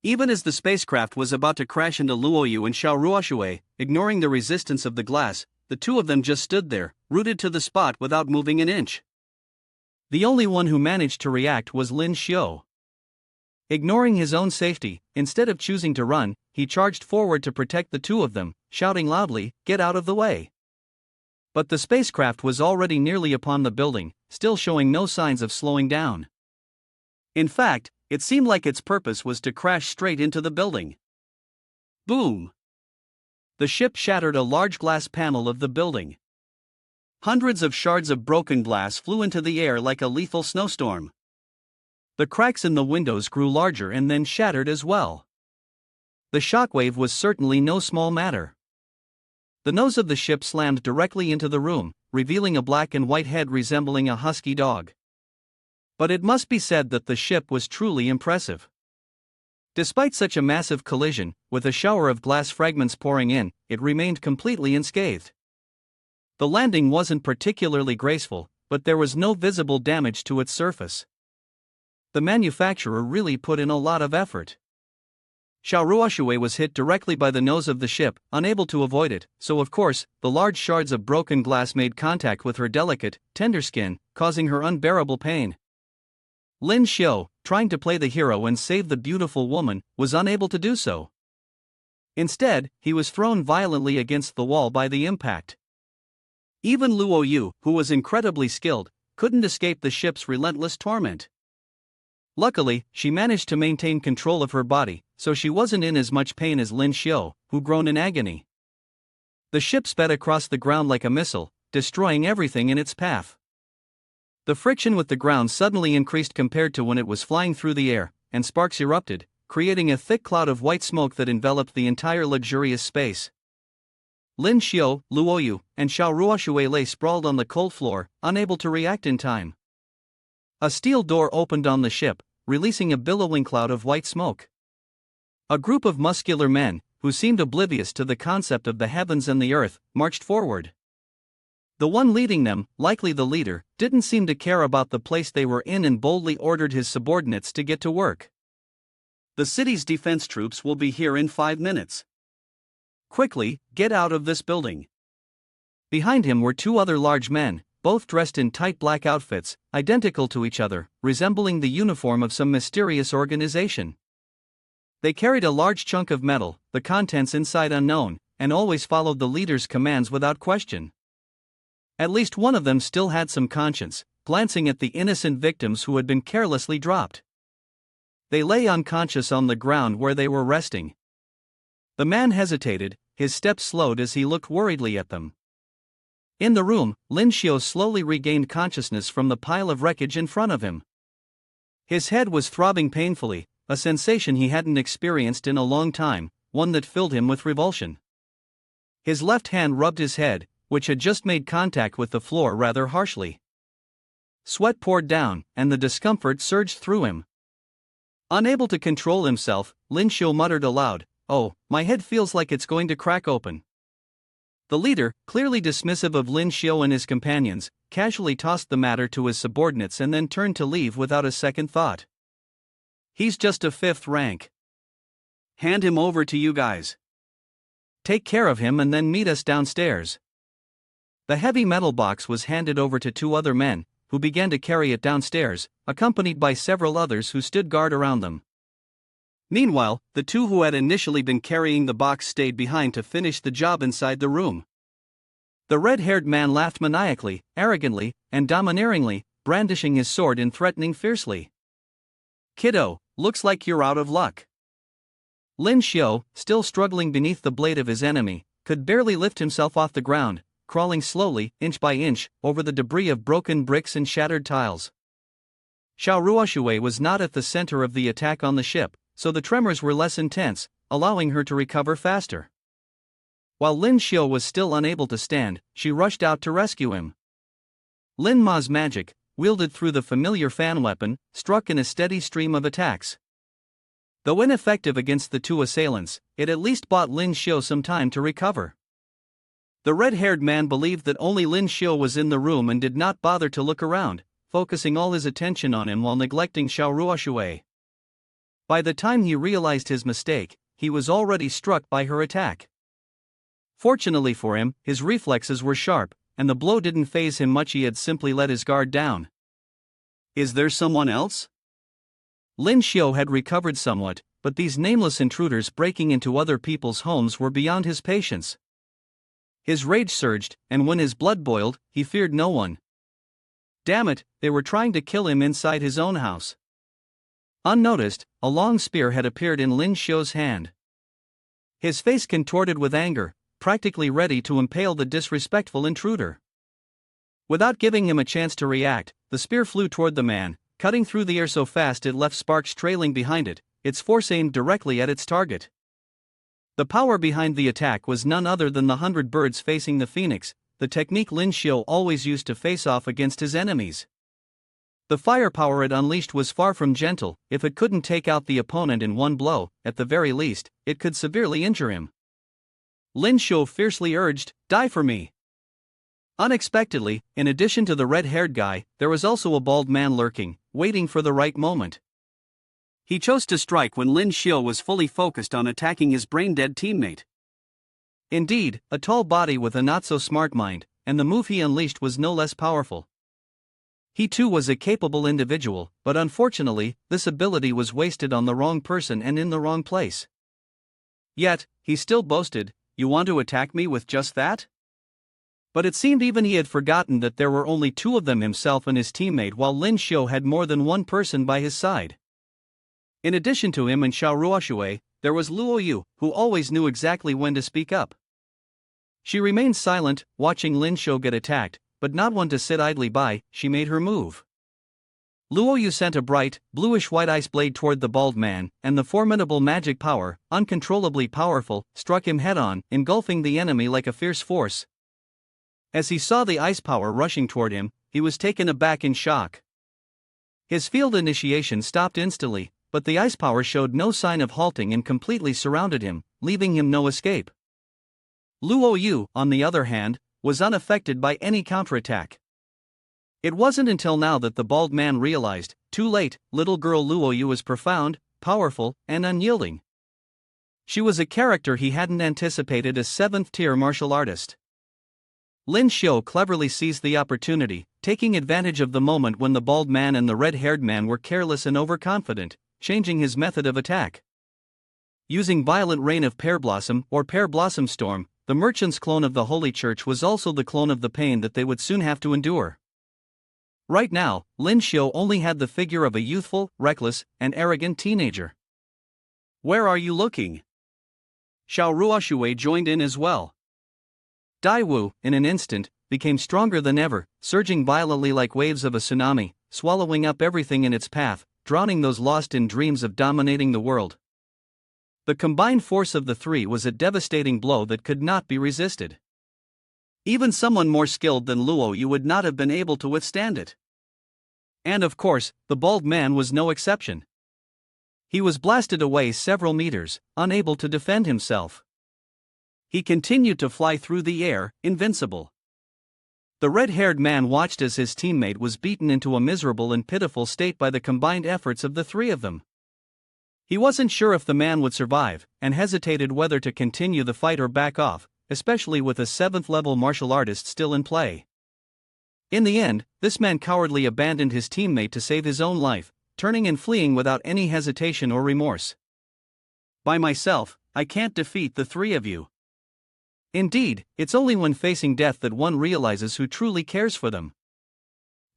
Even as the spacecraft was about to crash into Luo Yu and Xiao Ruoshui, ignoring the resistance of the glass, the two of them just stood there, rooted to the spot without moving an inch. The only one who managed to react was Lyn Shio. Ignoring his own safety, instead of choosing to run, he charged forward to protect the two of them, shouting loudly, "Get out of the way!" But the spacecraft was already nearly upon the building, still showing no signs of slowing down. In fact, it seemed like its purpose was to crash straight into the building. Boom! The ship shattered a large glass panel of the building. Hundreds of shards of broken glass flew into the air like a lethal snowstorm. The cracks in the windows grew larger and then shattered as well. The shockwave was certainly no small matter. The nose of the ship slammed directly into the room, revealing a black and white head resembling a husky dog. But it must be said that the ship was truly impressive. Despite such a massive collision, with a shower of glass fragments pouring in, it remained completely unscathed. The landing wasn't particularly graceful, but there was no visible damage to its surface. The manufacturer really put in a lot of effort. Xiao Ruoshui was hit directly by the nose of the ship, unable to avoid it, so of course, the large shards of broken glass made contact with her delicate, tender skin, causing her unbearable pain. Lyn Shio, trying to play the hero and save the beautiful woman, was unable to do so. Instead, he was thrown violently against the wall by the impact. Even Luo Yu, who was incredibly skilled, couldn't escape the ship's relentless torment. Luckily, she managed to maintain control of her body, so she wasn't in as much pain as Lyn Shio, who groaned in agony. The ship sped across the ground like a missile, destroying everything in its path. The friction with the ground suddenly increased compared to when it was flying through the air, and sparks erupted, creating a thick cloud of white smoke that enveloped the entire luxurious space. Lyn Shio, Luo Yu, and Xiao Ruoshui lay sprawled on the cold floor, unable to react in time. A steel door opened on the ship, releasing a billowing cloud of white smoke. A group of muscular men, who seemed oblivious to the concept of the heavens and the earth, marched forward. The one leading them, likely the leader, didn't seem to care about the place they were in and boldly ordered his subordinates to get to work. "The city's defense troops will be here in 5 minutes. Quickly, get out of this building." Behind him were two other large men, both dressed in tight black outfits, identical to each other, resembling the uniform of some mysterious organization. They carried a large chunk of metal, the contents inside unknown, and always followed the leader's commands without question. At least one of them still had some conscience, glancing at the innocent victims who had been carelessly dropped. They lay unconscious on the ground where they were resting. The man hesitated, his steps slowed as he looked worriedly at them. In the room, Lyn Shio slowly regained consciousness from the pile of wreckage in front of him. His head was throbbing painfully, a sensation he hadn't experienced in a long time, one that filled him with revulsion. His left hand rubbed his head, which had just made contact with the floor rather harshly. Sweat poured down, and the discomfort surged through him. Unable to control himself, Lyn Shio muttered aloud, "Oh, my head feels like it's going to crack open." The leader, clearly dismissive of Lyn Shio and his companions, casually tossed the matter to his subordinates and then turned to leave without a second thought. "He's just a 5th rank. Hand him over to you guys. Take care of him and then meet us downstairs." The heavy metal box was handed over to two other men, who began to carry it downstairs, accompanied by several others who stood guard around them. Meanwhile, the two who had initially been carrying the box stayed behind to finish the job inside the room. The red-haired man laughed maniacally, arrogantly, and domineeringly, brandishing his sword and threatening fiercely. "Kiddo, looks like you're out of luck." Lyn Shio, still struggling beneath the blade of his enemy, could barely lift himself off the ground, crawling slowly, inch by inch, over the debris of broken bricks and shattered tiles. Xiao Ruoshui was not at the center of the attack on the ship, so the tremors were less intense, allowing her to recover faster. While Lyn Shio was still unable to stand, she rushed out to rescue him. Lyn Ma's magic, wielded through the familiar fan weapon, struck in a steady stream of attacks. Though ineffective against the two assailants, it at least bought Lyn Shio some time to recover. The red-haired man believed that only Lyn Shio was in the room and did not bother to look around, focusing all his attention on him while neglecting Xiao Ruoshui. By the time he realized his mistake, he was already struck by her attack. Fortunately for him, his reflexes were sharp, and the blow didn't faze him much. He had simply let his guard down. Is there someone else? Lyn Shio had recovered somewhat, but these nameless intruders breaking into other people's homes were beyond his patience. His rage surged, and when his blood boiled, he feared no one. Damn it, they were trying to kill him inside his own house. Unnoticed, a long spear had appeared in Lyn Shio's hand. His face contorted with anger, practically ready to impale the disrespectful intruder. Without giving him a chance to react, the spear flew toward the man, cutting through the air so fast it left sparks trailing behind it, its force aimed directly at its target. The power behind the attack was none other than the 100 birds facing the phoenix, the technique Lyn Shio always used to face off against his enemies. The firepower it unleashed was far from gentle. If it couldn't take out the opponent in one blow, at the very least, it could severely injure him. Lyn Shio fiercely urged, "Die for me!" Unexpectedly, in addition to the red-haired guy, there was also a bald man lurking, waiting for the right moment. He chose to strike when Lyn Shio was fully focused on attacking his brain-dead teammate. Indeed, a tall body with a not-so-smart mind, and the move he unleashed was no less powerful. He too was a capable individual, but unfortunately, this ability was wasted on the wrong person and in the wrong place. Yet, he still boasted, "You want to attack me with just that?" But it seemed even he had forgotten that there were only two of them, himself and his teammate, while Lyn Shio had more than one person by his side. In addition to him and Xiao Ruoshui, there was Luo Yu, who always knew exactly when to speak up. She remained silent, watching Lyn Shio get attacked, but not one to sit idly by. She made her move. Luo Yu sent a bright, bluish-white ice blade toward the bald man, and the formidable magic power, uncontrollably powerful, struck him head-on, engulfing the enemy like a fierce force. As he saw the ice power rushing toward him, he was taken aback in shock. His field initiation stopped instantly, but the ice power showed no sign of halting and completely surrounded him, leaving him no escape. Luo Yu, on the other hand, was unaffected by any counterattack. It wasn't until now that the bald man realized, too late, little girl Luo Yu was profound, powerful, and unyielding. She was a character he hadn't anticipated, a 7th-tier martial artist. Lyn Shio cleverly seized the opportunity, taking advantage of the moment when the bald man and the red-haired man were careless and overconfident, changing his method of attack. Using Violent Rain of Pear Blossom or Pear Blossom Storm, the merchant's clone of the Holy Church was also the clone of the pain that they would soon have to endure. Right now, Lyn Shio only had the figure of a youthful, reckless, and arrogant teenager. "Where are you looking?" Xiao Ruoshui joined in as well. Dai Wu, in an instant, became stronger than ever, surging violently like waves of a tsunami, swallowing up everything in its path, drowning those lost in dreams of dominating the world. The combined force of the three was a devastating blow that could not be resisted. Even someone more skilled than Luo Yu would not have been able to withstand it. And of course, the bald man was no exception. He was blasted away several meters, unable to defend himself. He continued to fly through the air, invincible. The red-haired man watched as his teammate was beaten into a miserable and pitiful state by the combined efforts of the three of them. He wasn't sure if the man would survive, and hesitated whether to continue the fight or back off, especially with a 7th-level martial artist still in play. In the end, this man cowardly abandoned his teammate to save his own life, turning and fleeing without any hesitation or remorse. "By myself, I can't defeat the three of you." Indeed, it's only when facing death that one realizes who truly cares for them.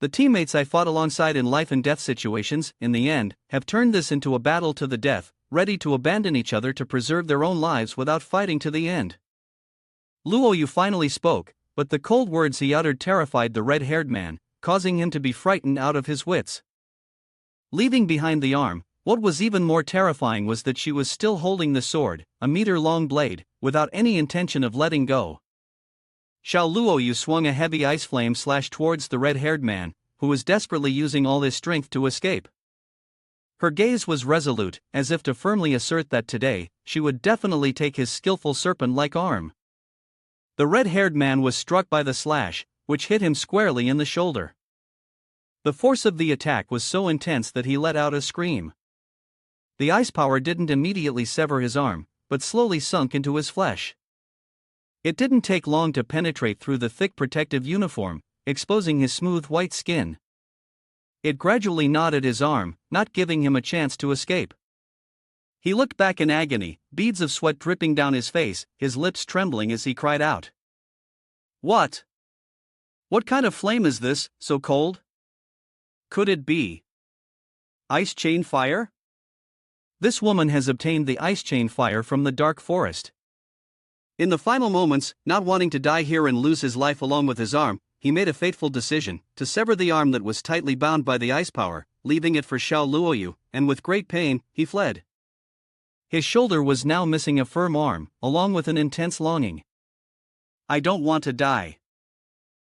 The teammates I fought alongside in life and death situations, in the end, have turned this into a battle to the death, ready to abandon each other to preserve their own lives without fighting to the end. Luo Yu finally spoke, but the cold words he uttered terrified the red-haired man, causing him to be frightened out of his wits. Leaving behind the arm, What was even more terrifying was that she was still holding the sword, a meter-long blade, without any intention of letting go. Xiao Luoyu swung a heavy ice flame slash towards the red-haired man, who was desperately using all his strength to escape. Her gaze was resolute, as if to firmly assert that today, she would definitely take his skillful serpent-like arm. The red-haired man was struck by the slash, which hit him squarely in the shoulder. The force of the attack was so intense that he let out a scream. The ice power didn't immediately sever his arm, but slowly sunk into his flesh. It didn't take long to penetrate through the thick protective uniform, exposing his smooth white skin. It gradually gnawed at his arm, not giving him a chance to escape. He looked back in agony, beads of sweat dripping down his face, his lips trembling as he cried out. What? What kind of flame is this, so cold? Could it be ice chain fire? This woman has obtained the ice chain fire from the dark forest. In the final moments, not wanting to die here and lose his life along with his arm, he made a fateful decision to sever the arm that was tightly bound by the ice power, leaving it for Xiao Luoyu, and with great pain, he fled. His shoulder was now missing a firm arm, along with an intense longing. I don't want to die.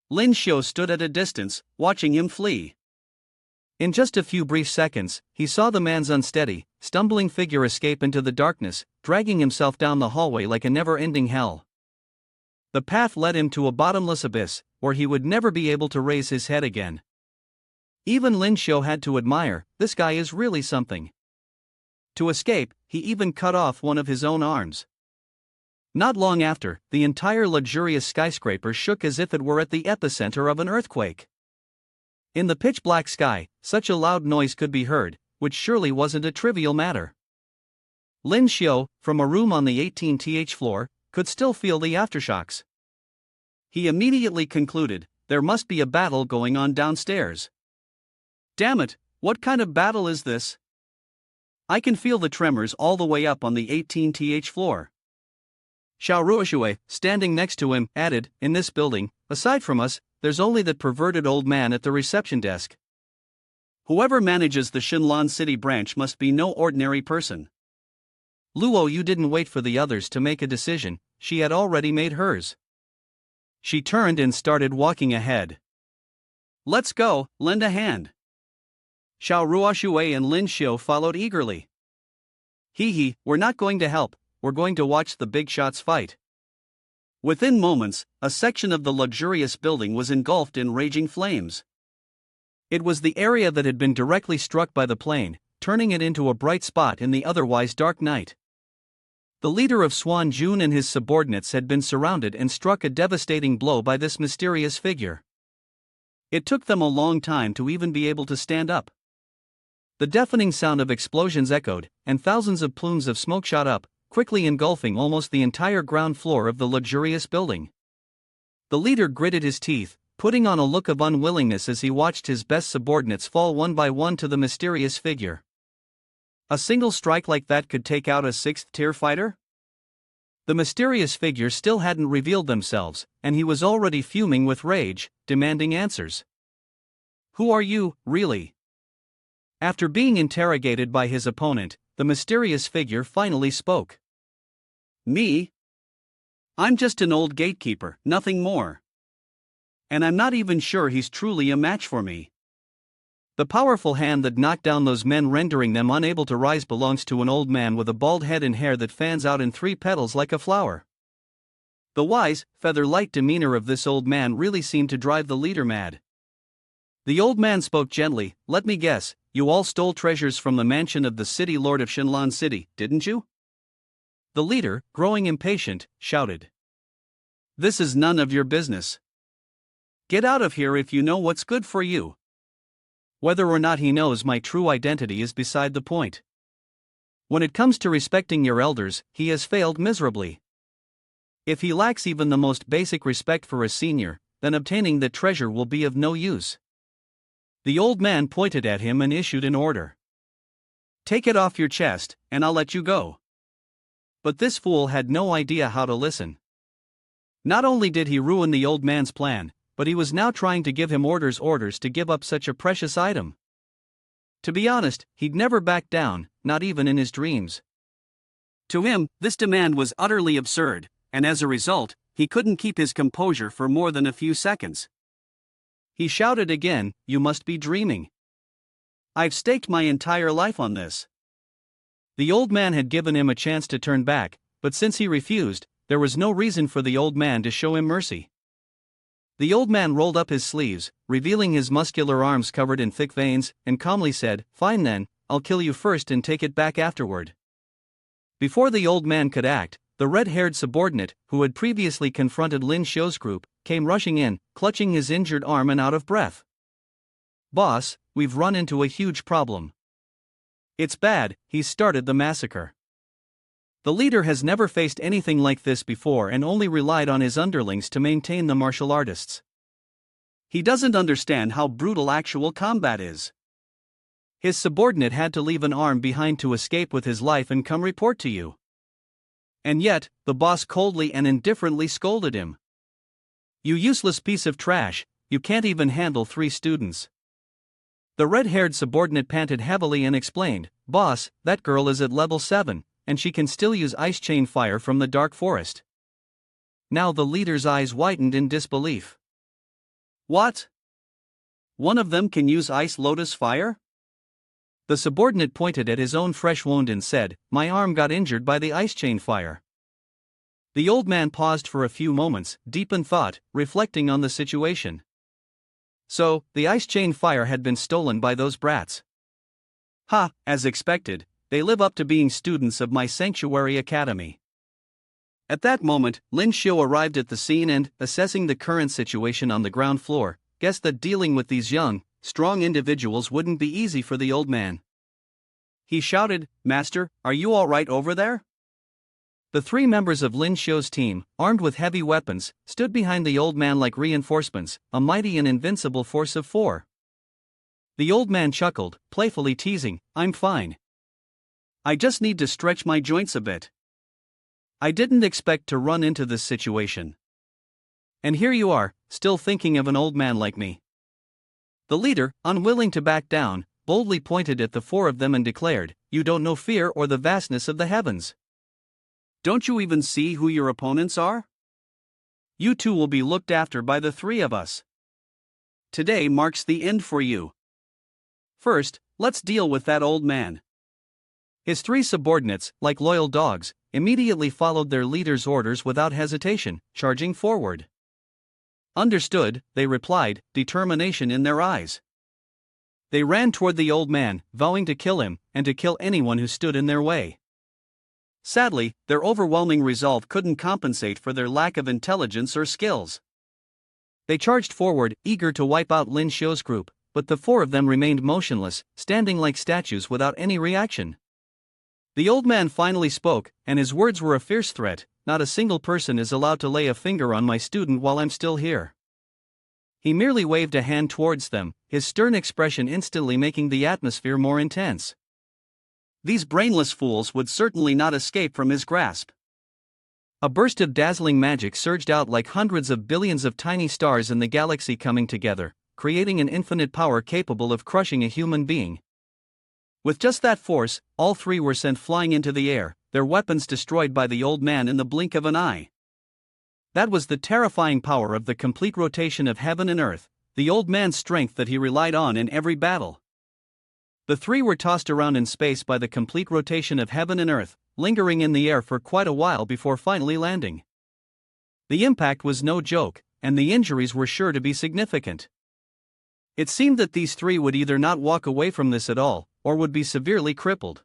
Lyn Shio stood at a distance, watching him flee. In just a few brief seconds, he saw the man's unsteady, stumbling figure escape into the darkness, dragging himself down the hallway like a never-ending hell. The path led him to a bottomless abyss, where he would never be able to raise his head again. Even Lyn Shio had to admire, this guy is really something. To escape, he even cut off one of his own arms. Not long after, the entire luxurious skyscraper shook as if it were at the epicenter of an earthquake. In the pitch-black sky, such a loud noise could be heard, which surely wasn't a trivial matter. Lyn Shio, from a room on the 18th floor, could still feel the aftershocks. He immediately concluded, there must be a battle going on downstairs. Damn it, what kind of battle is this? I can feel the tremors all the way up on the 18th floor. Xiao Ruoxue, standing next to him, added, in this building, aside from us, there's only that perverted old man at the reception desk. Whoever manages the Shinlan City branch must be no ordinary person. Luo Yu didn't wait for the others to make a decision, she had already made hers. She turned and started walking ahead. Let's go, lend a hand. Xiao Ruoxue and Lyn Shio followed eagerly. Hee, we're not going to help, we're going to watch the big shots fight. Within moments, a section of the luxurious building was engulfed in raging flames. It was the area that had been directly struck by the plane, turning it into a bright spot in the otherwise dark night. The leader of Swan Jun and his subordinates had been surrounded and struck a devastating blow by this mysterious figure. It took them a long time to even be able to stand up. The deafening sound of explosions echoed, and thousands of plumes of smoke shot up, quickly engulfing almost the entire ground floor of the luxurious building. The leader gritted his teeth, putting on a look of unwillingness as he watched his best subordinates fall one by one to the mysterious figure. A single strike like that could take out a 6th-tier fighter? The mysterious figure still hadn't revealed themselves, and he was already fuming with rage, demanding answers. Who are you, really? After being interrogated by his opponent, the mysterious figure finally spoke. Me? I'm just an old gatekeeper, nothing more. And I'm not even sure he's truly a match for me. The powerful hand that knocked down those men, rendering them unable to rise, belongs to an old man with a bald head and hair that fans out in 3 petals like a flower. The wise, feather-light demeanor of this old man really seemed to drive the leader mad. The old man spoke gently, let me guess, you all stole treasures from the mansion of the city lord of Shinlan City, didn't you? The leader, growing impatient, shouted. This is none of your business. Get out of here if you know what's good for you. Whether or not he knows my true identity is beside the point. When it comes to respecting your elders, he has failed miserably. If he lacks even the most basic respect for a senior, then obtaining the treasure will be of no use. The old man pointed at him and issued an order. Take it off your chest, and I'll let you go. But this fool had no idea how to listen. Not only did he ruin the old man's plan, but he was now trying to give him orders to give up such a precious item. To be honest, he'd never back down, not even in his dreams. To him, this demand was utterly absurd, and as a result, he couldn't keep his composure for more than a few seconds. He shouted again, "You must be dreaming. I've staked my entire life on this." The old man had given him a chance to turn back, but since he refused, there was no reason for the old man to show him mercy. The old man rolled up his sleeves, revealing his muscular arms covered in thick veins, and calmly said, "Fine then, I'll kill you first and take it back afterward." Before the old man could act, the red-haired subordinate, who had previously confronted Lyn Shio's group, came rushing in, clutching his injured arm and out of breath. "Boss, we've run into a huge problem. It's bad, he's started the massacre." The leader has never faced anything like this before and only relied on his underlings to maintain the martial artists. He doesn't understand how brutal actual combat is. His subordinate had to leave an arm behind to escape with his life and come report to you. And yet, the boss coldly and indifferently scolded him. "You useless piece of trash, you can't even handle 3 students." The red-haired subordinate panted heavily and explained, "Boss, that girl is at level 7, and she can still use ice chain fire from the dark forest." Now the leader's eyes widened in disbelief. "What? One of them can use ice lotus fire?" The subordinate pointed at his own fresh wound and said, "My arm got injured by the ice chain fire." The old man paused for a few moments, deep in thought, reflecting on the situation. So, the ice chain fire had been stolen by those brats. Ha, as expected, they live up to being students of my sanctuary academy. At that moment, Lyn Shio arrived at the scene and, assessing the current situation on the ground floor, guessed that dealing with these young, strong individuals wouldn't be easy for the old man. He shouted, "Master, are you all right over there?" The 3 members of Lyn Shio's team, armed with heavy weapons, stood behind the old man like reinforcements, a mighty and invincible force of 4. The old man chuckled, playfully teasing, "I'm fine. I just need to stretch my joints a bit. I didn't expect to run into this situation. And here you are, still thinking of an old man like me." The leader, unwilling to back down, boldly pointed at the 4 of them and declared, "You don't know fear or the vastness of the heavens. Don't you even see who your opponents are? You 2 will be looked after by the 3 of us. Today marks the end for you. First, let's deal with that old man." His 3 subordinates, like loyal dogs, immediately followed their leader's orders without hesitation, charging forward. "Understood," they replied, determination in their eyes. They ran toward the old man, vowing to kill him, and to kill anyone who stood in their way. Sadly, their overwhelming resolve couldn't compensate for their lack of intelligence or skills. They charged forward, eager to wipe out Lyn Shio's group, but the 4 of them remained motionless, standing like statues without any reaction. The old man finally spoke, and his words were a fierce threat, "Not a single person is allowed to lay a finger on my student while I'm still here." He merely waved a hand towards them, his stern expression instantly making the atmosphere more intense. These brainless fools would certainly not escape from his grasp. A burst of dazzling magic surged out like hundreds of billions of tiny stars in the galaxy coming together, creating an infinite power capable of crushing a human being. With just that force, all 3 were sent flying into the air, their weapons destroyed by the old man in the blink of an eye. That was the terrifying power of the complete rotation of heaven and earth, the old man's strength that he relied on in every battle. The 3 were tossed around in space by the complete rotation of heaven and earth, lingering in the air for quite a while before finally landing. The impact was no joke, and the injuries were sure to be significant. It seemed that these 3 would either not walk away from this at all, or would be severely crippled.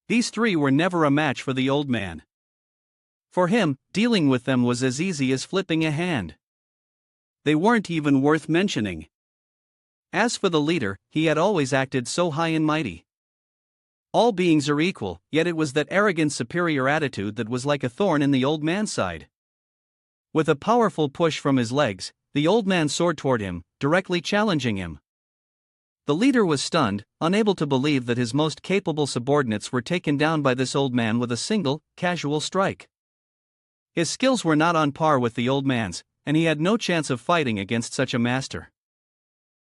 These 3 were never a match for the old man. For him, dealing with them was as easy as flipping a hand. They weren't even worth mentioning. As for the leader, he had always acted so high and mighty. All beings are equal, yet it was that arrogant superior attitude that was like a thorn in the old man's side. With a powerful push from his legs, the old man soared toward him, directly challenging him. The leader was stunned, unable to believe that his most capable subordinates were taken down by this old man with a single, casual strike. His skills were not on par with the old man's, and he had no chance of fighting against such a master.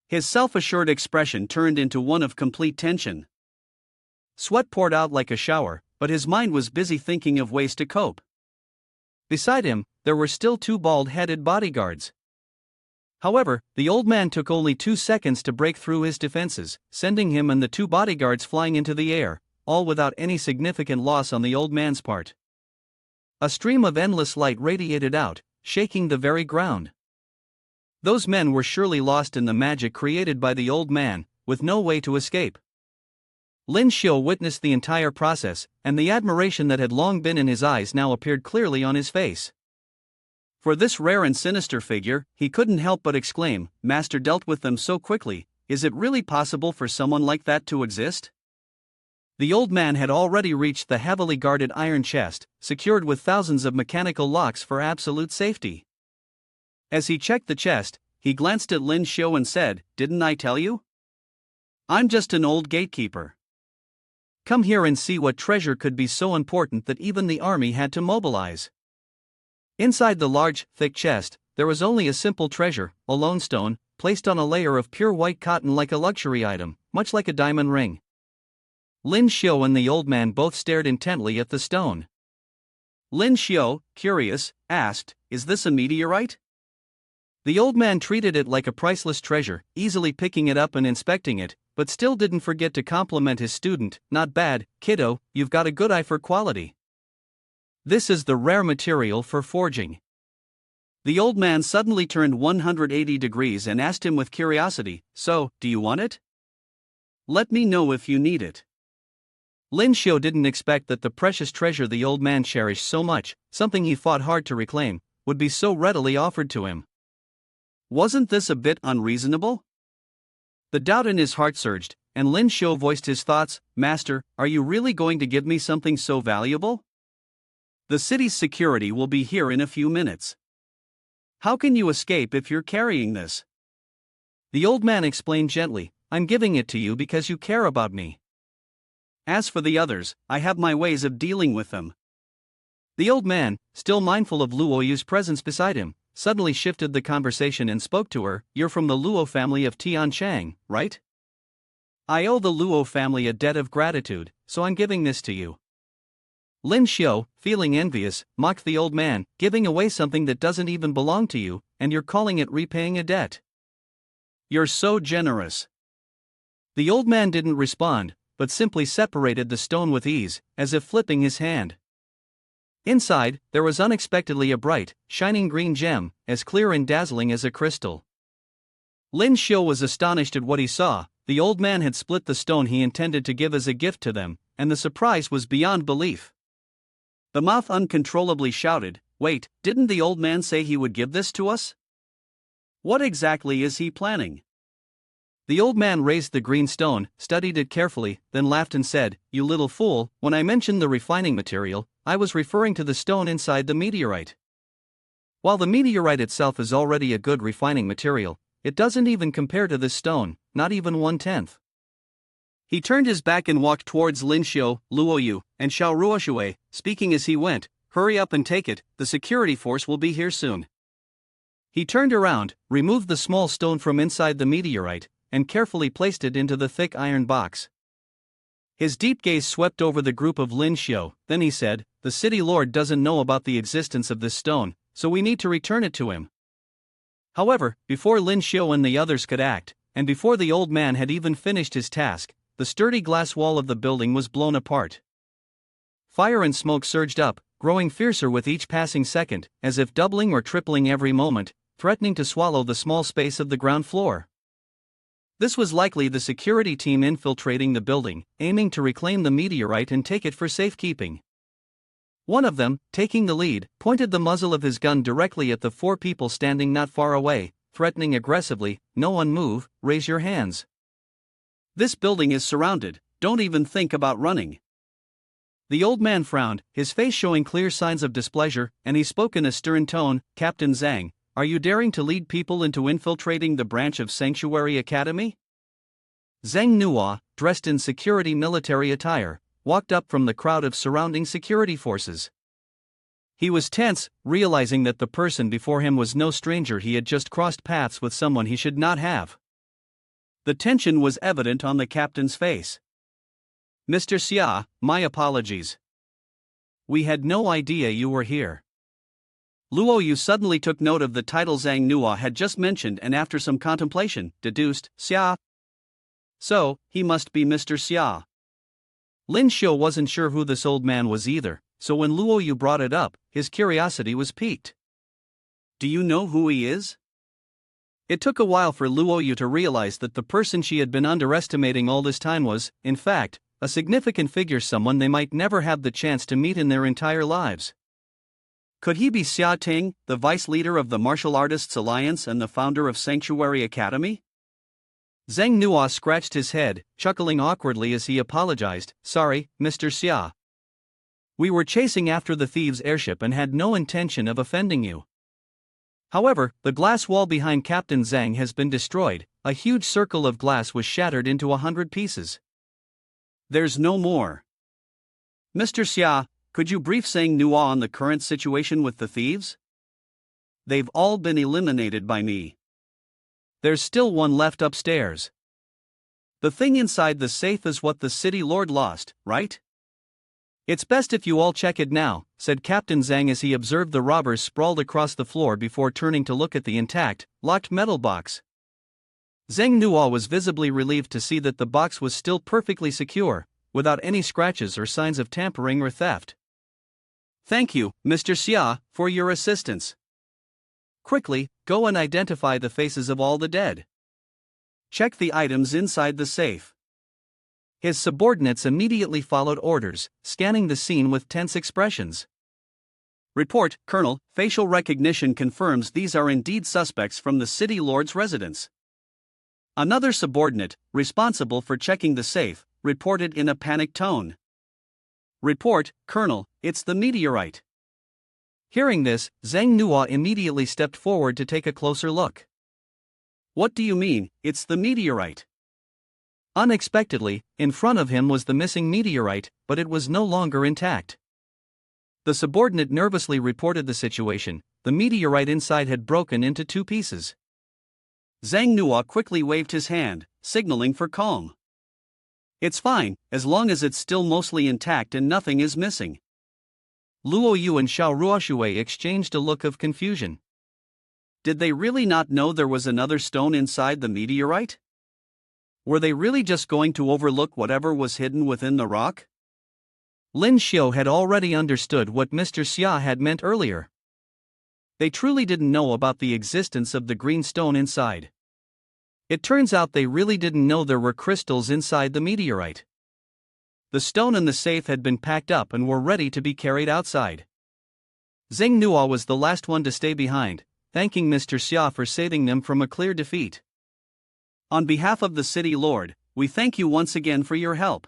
His self-assured expression turned into one of complete tension. Sweat poured out like a shower, but his mind was busy thinking of ways to cope. Beside him, there were still two bald-headed bodyguards. However, the old man took only 2 seconds to break through his defenses, sending him and the two bodyguards flying into the air, all without any significant loss on the old man's part. A stream of endless light radiated out, shaking the very ground. Those men were surely lost in the magic created by the old man, with no way to escape. Lyn Shio witnessed the entire process, and the admiration that had long been in his eyes now appeared clearly on his face. For this rare and sinister figure, he couldn't help but exclaim, "Master dealt with them so quickly, is it really possible for someone like that to exist?" The old man had already reached the heavily guarded iron chest, secured with thousands of mechanical locks for absolute safety. As he checked the chest, he glanced at Lyn Shio and said, "Didn't I tell you? I'm just an old gatekeeper. Come here and see what treasure could be so important that even the army had to mobilize." Inside the large, thick chest, there was only a simple treasure, a lone stone, placed on a layer of pure white cotton like a luxury item, much like a diamond ring. Lyn Shio and the old man both stared intently at the stone. Lyn Shio, curious, asked, "Is this a meteorite?" The old man treated it like a priceless treasure, easily picking it up and inspecting it, but still didn't forget to compliment his student, "Not bad, kiddo, you've got a good eye for quality. This is the rare material for forging." The old man suddenly turned 180 degrees and asked him with curiosity, "So, do you want it? Let me know if you need it." Lyn Shio didn't expect that the precious treasure the old man cherished so much, something he fought hard to reclaim, would be so readily offered to him. Wasn't this a bit unreasonable? The doubt in his heart surged, and Lyn Shio voiced his thoughts, "Master, are you really going to give me something so valuable? The city's security will be here in a few minutes. How can you escape if you're carrying this?" The old man explained gently, "I'm giving it to you because you care about me. As for the others, I have my ways of dealing with them." The old man, still mindful of Luo Yu's presence beside him, suddenly shifted the conversation and spoke to her, "You're from the Luo family of Tianchang, right? I owe the Luo family a debt of gratitude, so I'm giving this to you." Lyn Shio, feeling envious, mocked the old man, "Giving away something that doesn't even belong to you, and you're calling it repaying a debt. You're so generous." The old man didn't respond, but simply separated the stone with ease, as if flipping his hand. Inside, there was unexpectedly a bright, shining green gem, as clear and dazzling as a crystal. Lyn Shio was astonished at what he saw. The old man had split the stone he intended to give as a gift to them, and the surprise was beyond belief. The mouth uncontrollably shouted, "Wait, didn't the old man say he would give this to us? What exactly is he planning?" The old man raised the green stone, studied it carefully, then laughed and said, "You little fool, when I mentioned the refining material, I was referring to the stone inside the meteorite. While the meteorite itself is already a good refining material, it doesn't even compare to this stone, not even 1/10. He turned his back and walked towards Lyn Shio, Luo Yu, and Xiao Ruoshui, speaking as he went, "Hurry up and take it, the security force will be here soon." He turned around, removed the small stone from inside the meteorite, and carefully placed it into the thick iron box. His deep gaze swept over the group of Lyn Shio, then he said, "The city lord doesn't know about the existence of this stone, so we need to return it to him." However, before Lyn Shio and the others could act, and before the old man had even finished his task, the sturdy glass wall of the building was blown apart. Fire and smoke surged up, growing fiercer with each passing second, as if doubling or tripling every moment, threatening to swallow the small space of the ground floor. This was likely the security team infiltrating the building, aiming to reclaim the meteorite and take it for safekeeping. One of them, taking the lead, pointed the muzzle of his gun directly at the 4 people standing not far away, threatening aggressively, "No one move, raise your hands. This building is surrounded, don't even think about running." The old man frowned, his face showing clear signs of displeasure, and he spoke in a stern tone, "Captain Zhang, are you daring to lead people into infiltrating the branch of Sanctuary Academy?" Zhang Nuo, dressed in security military attire, walked up from the crowd of surrounding security forces. He was tense, realizing that the person before him was no stranger. He had just crossed paths with someone he should not have. The tension was evident on the captain's face. "Mr. Xiao, my apologies. We had no idea you were here." Luo Yu suddenly took note of the title Zhang Nuo had just mentioned and after some contemplation, deduced, "Xia. So, he must be Mr. Xia." Lyn Shio wasn't sure who this old man was either, so when Luo Yu brought it up, his curiosity was piqued. "Do you know who he is?" It took a while for Luo Yu to realize that the person she had been underestimating all this time was, in fact, a significant figure, someone they might never have the chance to meet in their entire lives. Could he be Xia Ting, the vice leader of the Martial Artists Alliance and the founder of Sanctuary Academy? Zhang Nuo scratched his head, chuckling awkwardly as he apologized, "Sorry, Mr. Xia. We were chasing after the thieves' airship and had no intention of offending you. However, the glass wall behind Captain Zhang has been destroyed, a huge circle of glass was shattered into 100 pieces. There's no more. Mr. Xia, could you brief Zhang Nuo on the current situation with the thieves? They've all been eliminated by me. There's still one left upstairs. The thing inside the safe is what the city lord lost, right? It's best if you all check it now," said Captain Zhang as he observed the robbers sprawled across the floor before turning to look at the intact, locked metal box. Zhang Nuo was visibly relieved to see that the box was still perfectly secure, without any scratches or signs of tampering or theft. "Thank you, Mr. Xia, for your assistance. Quickly, go and identify the faces of all the dead. Check the items inside the safe." His subordinates immediately followed orders, scanning the scene with tense expressions. "Report, Colonel, facial recognition confirms these are indeed suspects from the city lord's residence." Another subordinate, responsible for checking the safe, reported in a panicked tone. "Report, Colonel, it's the meteorite." Hearing this, Zhang Nuo immediately stepped forward to take a closer look. "What do you mean, it's the meteorite?" Unexpectedly, in front of him was the missing meteorite, but it was no longer intact. The subordinate nervously reported the situation. The meteorite inside had broken into 2 pieces. Zhang Nuo quickly waved his hand, signaling for calm. "It's fine, as long as it's still mostly intact and nothing is missing." Luo Yu and Xiao Ruoshui exchanged a look of confusion. Did they really not know there was another stone inside the meteorite? Were they really just going to overlook whatever was hidden within the rock? Lyn Shio had already understood what Mr. Xia had meant earlier. They truly didn't know about the existence of the green stone inside. It turns out they really didn't know there were crystals inside the meteorite. The stone and the safe had been packed up and were ready to be carried outside. Zhang Nuo was the last one to stay behind, thanking Mr. Xia for saving them from a clear defeat. "On behalf of the city lord, we thank you once again for your help.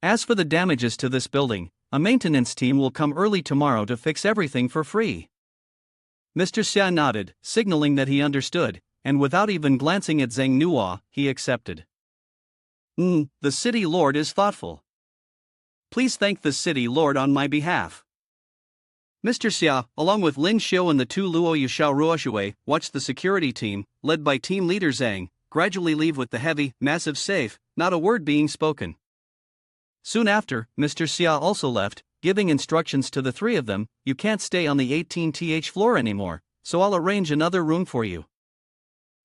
As for the damages to this building, a maintenance team will come early tomorrow to fix everything for free." Mr. Xia nodded, signaling that he understood, and without even glancing at Zhang Nuo, he accepted. The city lord is thoughtful. Please thank the city lord on my behalf." Mr. Xia, along with Lyn Shio and the 2 Luo Yu Xiao Ruoshui, watched the security team, led by team leader Zhang, gradually leave with the heavy, massive safe, not a word being spoken. Soon after, Mr. Xia also left, giving instructions to the 3 of them. "You can't stay on the 18th floor anymore, so I'll arrange another room for you.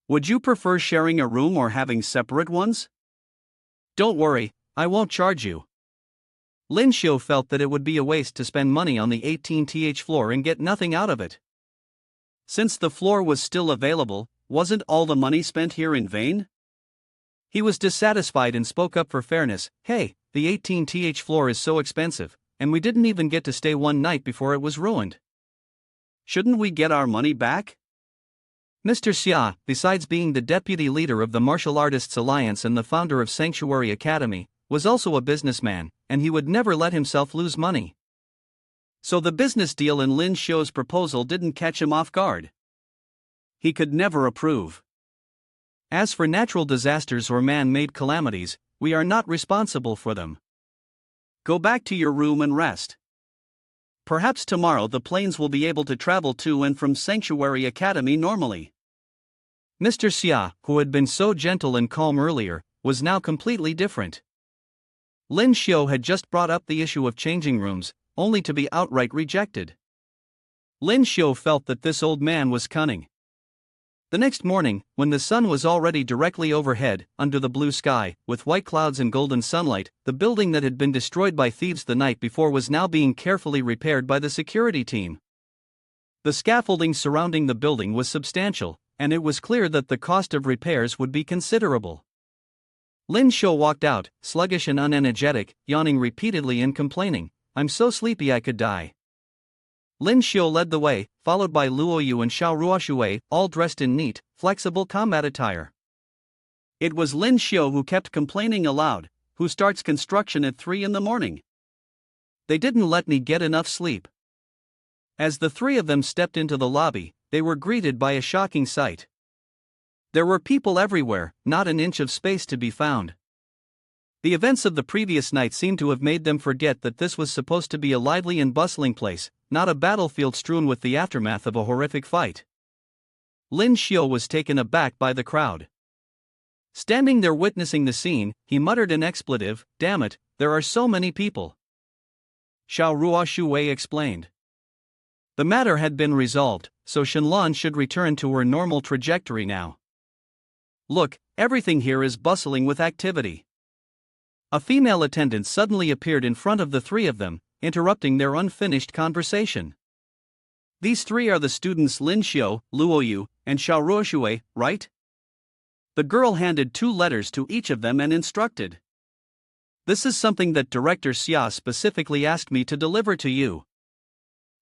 Would you prefer sharing a room or having separate ones?" "Don't worry, I won't charge you." Lyn Shio felt that it would be a waste to spend money on the 18th floor and get nothing out of it. Since the floor was still available, wasn't all the money spent here in vain? He was dissatisfied and spoke up for fairness. "Hey, the 18th floor is so expensive, and we didn't even get to stay one night before it was ruined. Shouldn't we get our money back?" Mr. Xia, besides being the deputy leader of the Martial Artists Alliance and the founder of Sanctuary Academy, was also a businessman, and he would never let himself lose money. So the business deal in Lyn Shio's proposal didn't catch him off guard. He could never approve. As for natural disasters or man-made calamities, we are not responsible for them. Go back to your room and rest. Perhaps tomorrow the planes will be able to travel to and from Sanctuary Academy normally. Mr. Xiao, who had been so gentle and calm earlier, was now completely different. Lyn Shio had just brought up the issue of changing rooms, only to be outright rejected. Lyn Shio felt that this old man was cunning. The next morning, when the sun was already directly overhead, under the blue sky, with white clouds and golden sunlight, the building that had been destroyed by thieves the night before was now being carefully repaired by the security team. The scaffolding surrounding the building was substantial, and it was clear that the cost of repairs would be considerable. Lyn Shio walked out, sluggish and unenergetic, yawning repeatedly and complaining, "I'm so sleepy I could die." Lyn Shio led the way, followed by Luo Yu and Xiao Ruoshui, all dressed in neat, flexible combat attire. It was Lyn Shio who kept complaining aloud, "Who starts construction at 3 in the morning? They didn't let me get enough sleep." As the three of them stepped into the lobby, they were greeted by a shocking sight. There were people everywhere, not an inch of space to be found. The events of the previous night seemed to have made them forget that this was supposed to be a lively and bustling place, not a battlefield strewn with the aftermath of a horrific fight. Lyn Shio was taken aback by the crowd. Standing there witnessing the scene, he muttered an expletive, "Damn it, there are so many people." Xiao Ruoshui explained. The matter had been resolved, so Shenlong should return to her normal trajectory now. "Look, everything here is bustling with activity." A female attendant suddenly appeared in front of the three of them, interrupting their unfinished conversation. "These three are the students Lyn Shio, Luo Yu, and Xiao Ruoshui, right?" The girl handed 2 letters to each of them and instructed. "This is something that Director Xia specifically asked me to deliver to you.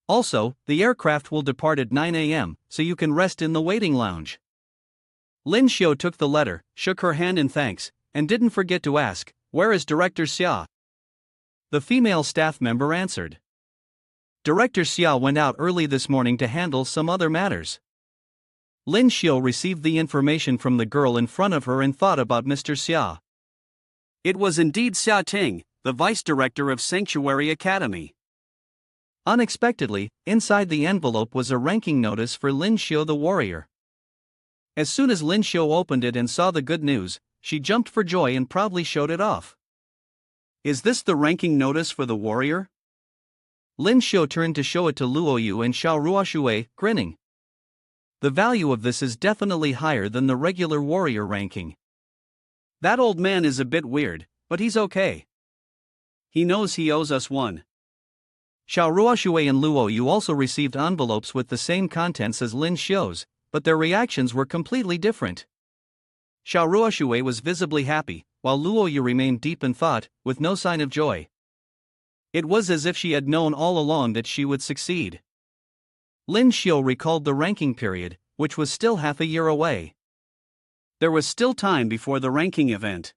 Also, the aircraft will depart at 9 a.m., so you can rest in the waiting lounge." Lyn Shio took the letter, shook her hand in thanks, and didn't forget to ask, "Where is Director Xia?" The female staff member answered. "Director Xiao went out early this morning to handle some other matters." Lyn Shio received the information from the girl in front of her and thought about Mr. Xia. It was indeed Xia Ting, the vice director of Sanctuary Academy. Unexpectedly, inside the envelope was a ranking notice for Lyn Shio the warrior. As soon as Lyn Shio opened it and saw the good news, she jumped for joy and proudly showed it off. "Is this the ranking notice for the warrior?" Lyn Shio turned to show it to Luo Yu and Xiao Ruoshui, grinning. "The value of this is definitely higher than the regular warrior ranking. That old man is a bit weird, but he's okay. He knows he owes us one." Xiao Ruoshui and Luo Yu also received envelopes with the same contents as Lyn Shio's, but their reactions were completely different. Xiao Ruoshui was visibly happy, while Luo Yu remained deep in thought, with no sign of joy. It was as if she had known all along that she would succeed. Lyn Shio recalled the ranking period, which was still half a year away. There was still time before the ranking event.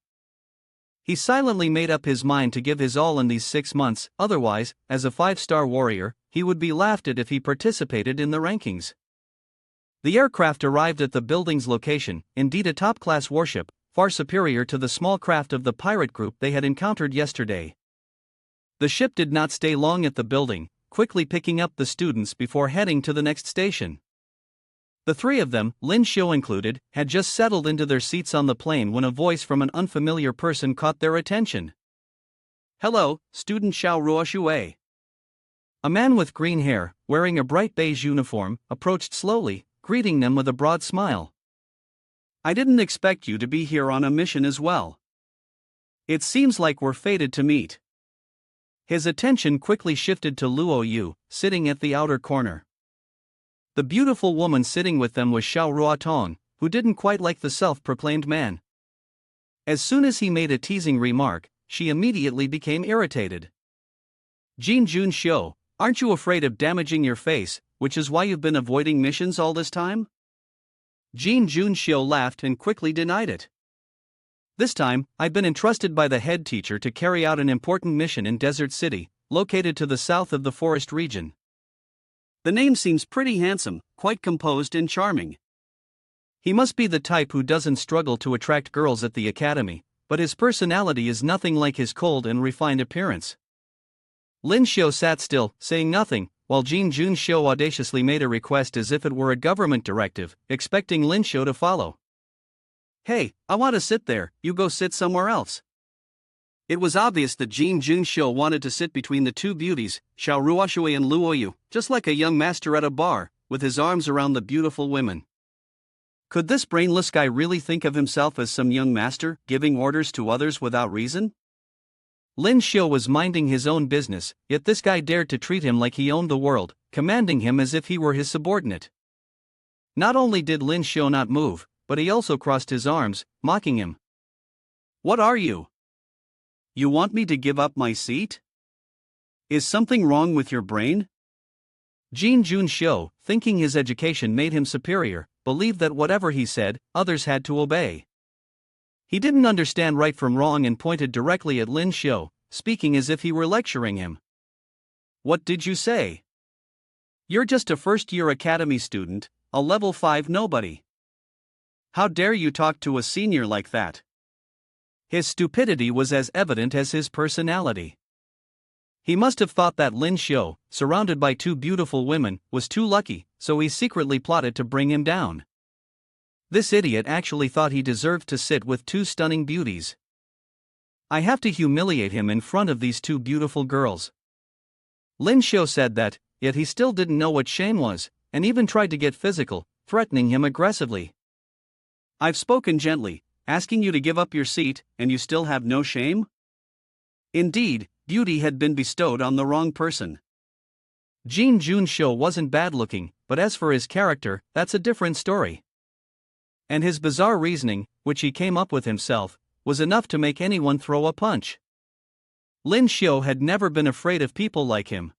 He silently made up his mind to give his all in these 6 months, otherwise, as a 5-star warrior, he would be laughed at if he participated in the rankings. The aircraft arrived at the building's location, indeed a top-class warship, far superior to the small craft of the pirate group they had encountered yesterday. The ship did not stay long at the building, quickly picking up the students before heading to the next station. The three of them, Lyn Shio included, had just settled into their seats on the plane when a voice from an unfamiliar person caught their attention. "Hello, student Xiao Ruoshui." A man with green hair, wearing a bright beige uniform, approached slowly, greeting them with a broad smile. "I didn't expect you to be here on a mission as well. It seems like we're fated to meet." His attention quickly shifted to Luo Yu, sitting at the outer corner. The beautiful woman sitting with them was Xiao Ruotong, who didn't quite like the self-proclaimed man. As soon as he made a teasing remark, she immediately became irritated. "Jin Jun Shio, aren't you afraid of damaging your face, which is why you've been avoiding missions all this time?" Jin Jun Shio laughed and quickly denied it. "This time, I've been entrusted by the head teacher to carry out an important mission in Desert City, located to the south of the forest region." The name seems pretty handsome, quite composed and charming. He must be the type who doesn't struggle to attract girls at the academy, but his personality is nothing like his cold and refined appearance. Lyn Shio sat still, saying nothing, while Lyn Shio audaciously made a request as if it were a government directive, expecting Lyn Shio to follow. "Hey, I want to sit there, you go sit somewhere else." It was obvious that Lyn Shio wanted to sit between the two beauties, Xiao Ruoshui and Luoyu, just like a young master at a bar, with his arms around the beautiful women. Could this brainless guy really think of himself as some young master, giving orders to others without reason? Lyn Shio was minding his own business, yet this guy dared to treat him like he owned the world, commanding him as if he were his subordinate. Not only did Lyn Shio not move, but he also crossed his arms, mocking him. "What are you? You want me to give up my seat? Is something wrong with your brain?" Lyn Shio, thinking his education made him superior, believed that whatever he said, others had to obey. He didn't understand right from wrong and pointed directly at Lyn Shio, speaking as if he were lecturing him. "What did you say? You're just a first-year academy student, a level 5 nobody. How dare you talk to a senior like that?" His stupidity was as evident as his personality. He must have thought that Lyn Shio, surrounded by two beautiful women, was too lucky, so he secretly plotted to bring him down. This idiot actually thought he deserved to sit with two stunning beauties. "I have to humiliate him in front of these two beautiful girls." Lyn Shio said that, yet he still didn't know what shame was, and even tried to get physical, threatening him aggressively. "I've spoken gently, asking you to give up your seat, and you still have no shame?" Indeed, beauty had been bestowed on the wrong person. Lyn Shio wasn't bad-looking, but as for his character, that's a different story. And his bizarre reasoning, which he came up with himself, was enough to make anyone throw a punch. Lyn Shio had never been afraid of people like him.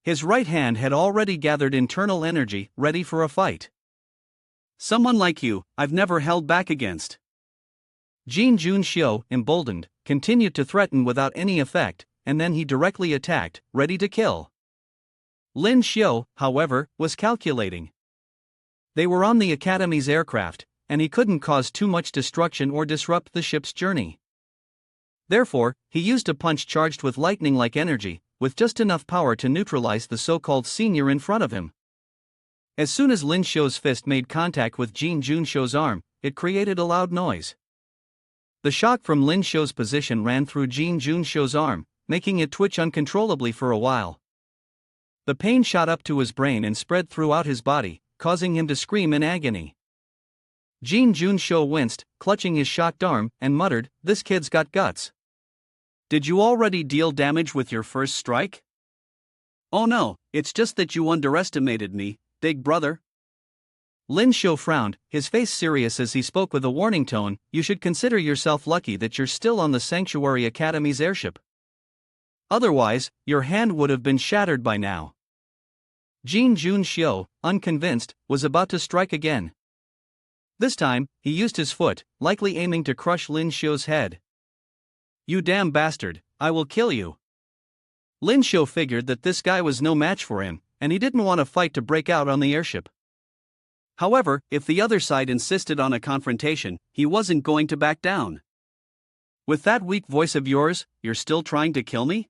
His right hand had already gathered internal energy, ready for a fight. "Someone like you, I've never held back against." Lyn Shio, emboldened, continued to threaten without any effect, and then he directly attacked, ready to kill. Lyn Shio, however, was calculating. They were on the Academy's aircraft, and he couldn't cause too much destruction or disrupt the ship's journey. Therefore, he used a punch charged with lightning-like energy, with just enough power to neutralize the so-called senior in front of him. As soon as Lyn Shio's fist made contact with Lyn Shio's arm, it created a loud noise. The shock from Lyn Shio's position ran through Lyn Shio's arm, making it twitch uncontrollably for a while. The pain shot up to his brain and spread throughout his body, causing him to scream in agony. Lyn Shio winced, clutching his shocked arm, and muttered, "This kid's got guts. Did you already deal damage with your first strike?" "Oh no, it's just that you underestimated me, big brother." Lyn Shio frowned, his face serious as he spoke with a warning tone, "You should consider yourself lucky that you're still on the Sanctuary Academy's airship. Otherwise, your hand would have been shattered by now." Lyn Shio, unconvinced, was about to strike again. This time, he used his foot, likely aiming to crush Lyn Shio's head. "You damn bastard, I will kill you." Lyn Shio figured that this guy was no match for him, and he didn't want a fight to break out on the airship. However, if the other side insisted on a confrontation, he wasn't going to back down. "With that weak voice of yours, you're still trying to kill me?"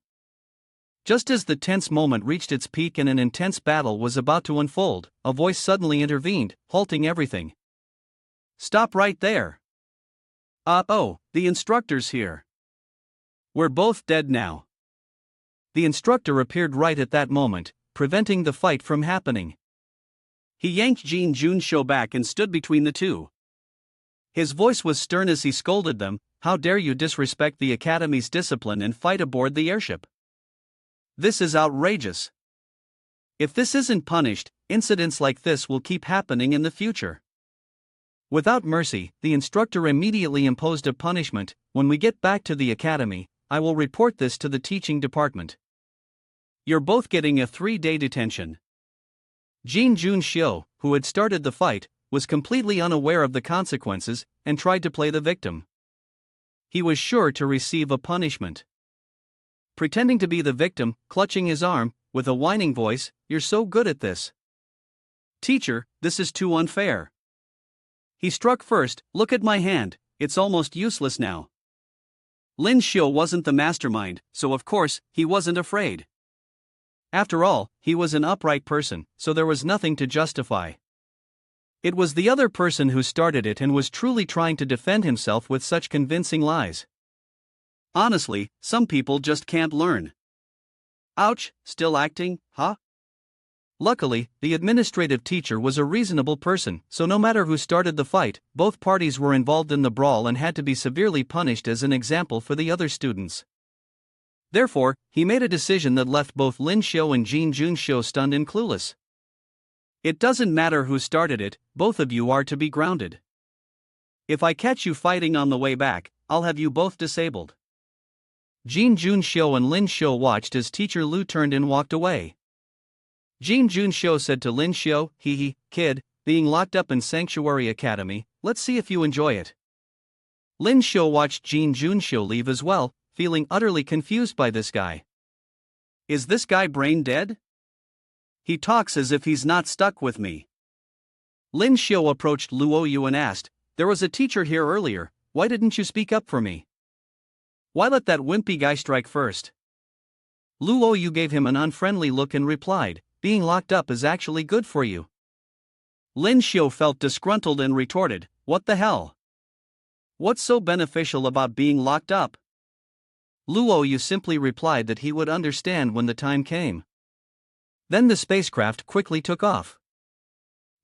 Just as the tense moment reached its peak and an intense battle was about to unfold, a voice suddenly intervened, halting everything. "Stop right there. Oh, the instructor's here. We're both dead now." The instructor appeared right at that moment, preventing the fight from happening. He yanked Lyn Shio back and stood between the two. His voice was stern as he scolded them, "How dare you disrespect the Academy's discipline and fight aboard the airship? This is outrageous. If this isn't punished, incidents like this will keep happening in the future." Without mercy, the instructor immediately imposed a punishment. "When we get back to the Academy, I will report this to the teaching department. You're both getting a 3-day detention." Lyn Shio, who had started the fight, was completely unaware of the consequences, and tried to play the victim. He was sure to receive a punishment. Pretending to be the victim, clutching his arm, with a whining voice, "You're so good at this. Teacher, this is too unfair. He struck first, look at my hand, it's almost useless now." Lyn Shio wasn't the mastermind, so of course, he wasn't afraid. After all, he was an upright person, so there was nothing to justify. It was the other person who started it and was truly trying to defend himself with such convincing lies. Honestly, some people just can't learn. Ouch, still acting, huh? Luckily, the administrative teacher was a reasonable person, so no matter who started the fight, both parties were involved in the brawl and had to be severely punished as an example for the other students. Therefore, he made a decision that left both Lyn Shio and Jin Shio stunned and clueless. It doesn't matter who started it, both of you are to be grounded. If I catch you fighting on the way back, I'll have you both disabled. Jin Shio and Lyn Shio watched as teacher Lu turned and walked away. Jin Shio said to Lyn Shio, kid, being locked up in Sanctuary Academy, let's see if you enjoy it. Lyn Shio watched Jin Shio leave as well, feeling utterly confused by this guy. Is this guy brain dead? He talks as if he's not stuck with me. Lyn Shio approached Luoyu and asked, there was a teacher here earlier, why didn't you speak up for me? Why let that wimpy guy strike first? Luoyu gave him an unfriendly look and replied, being locked up is actually good for you. Lyn Shio felt disgruntled and retorted, what the hell? What's so beneficial about being locked up? Luoyu simply replied that he would understand when the time came. Then the spacecraft quickly took off.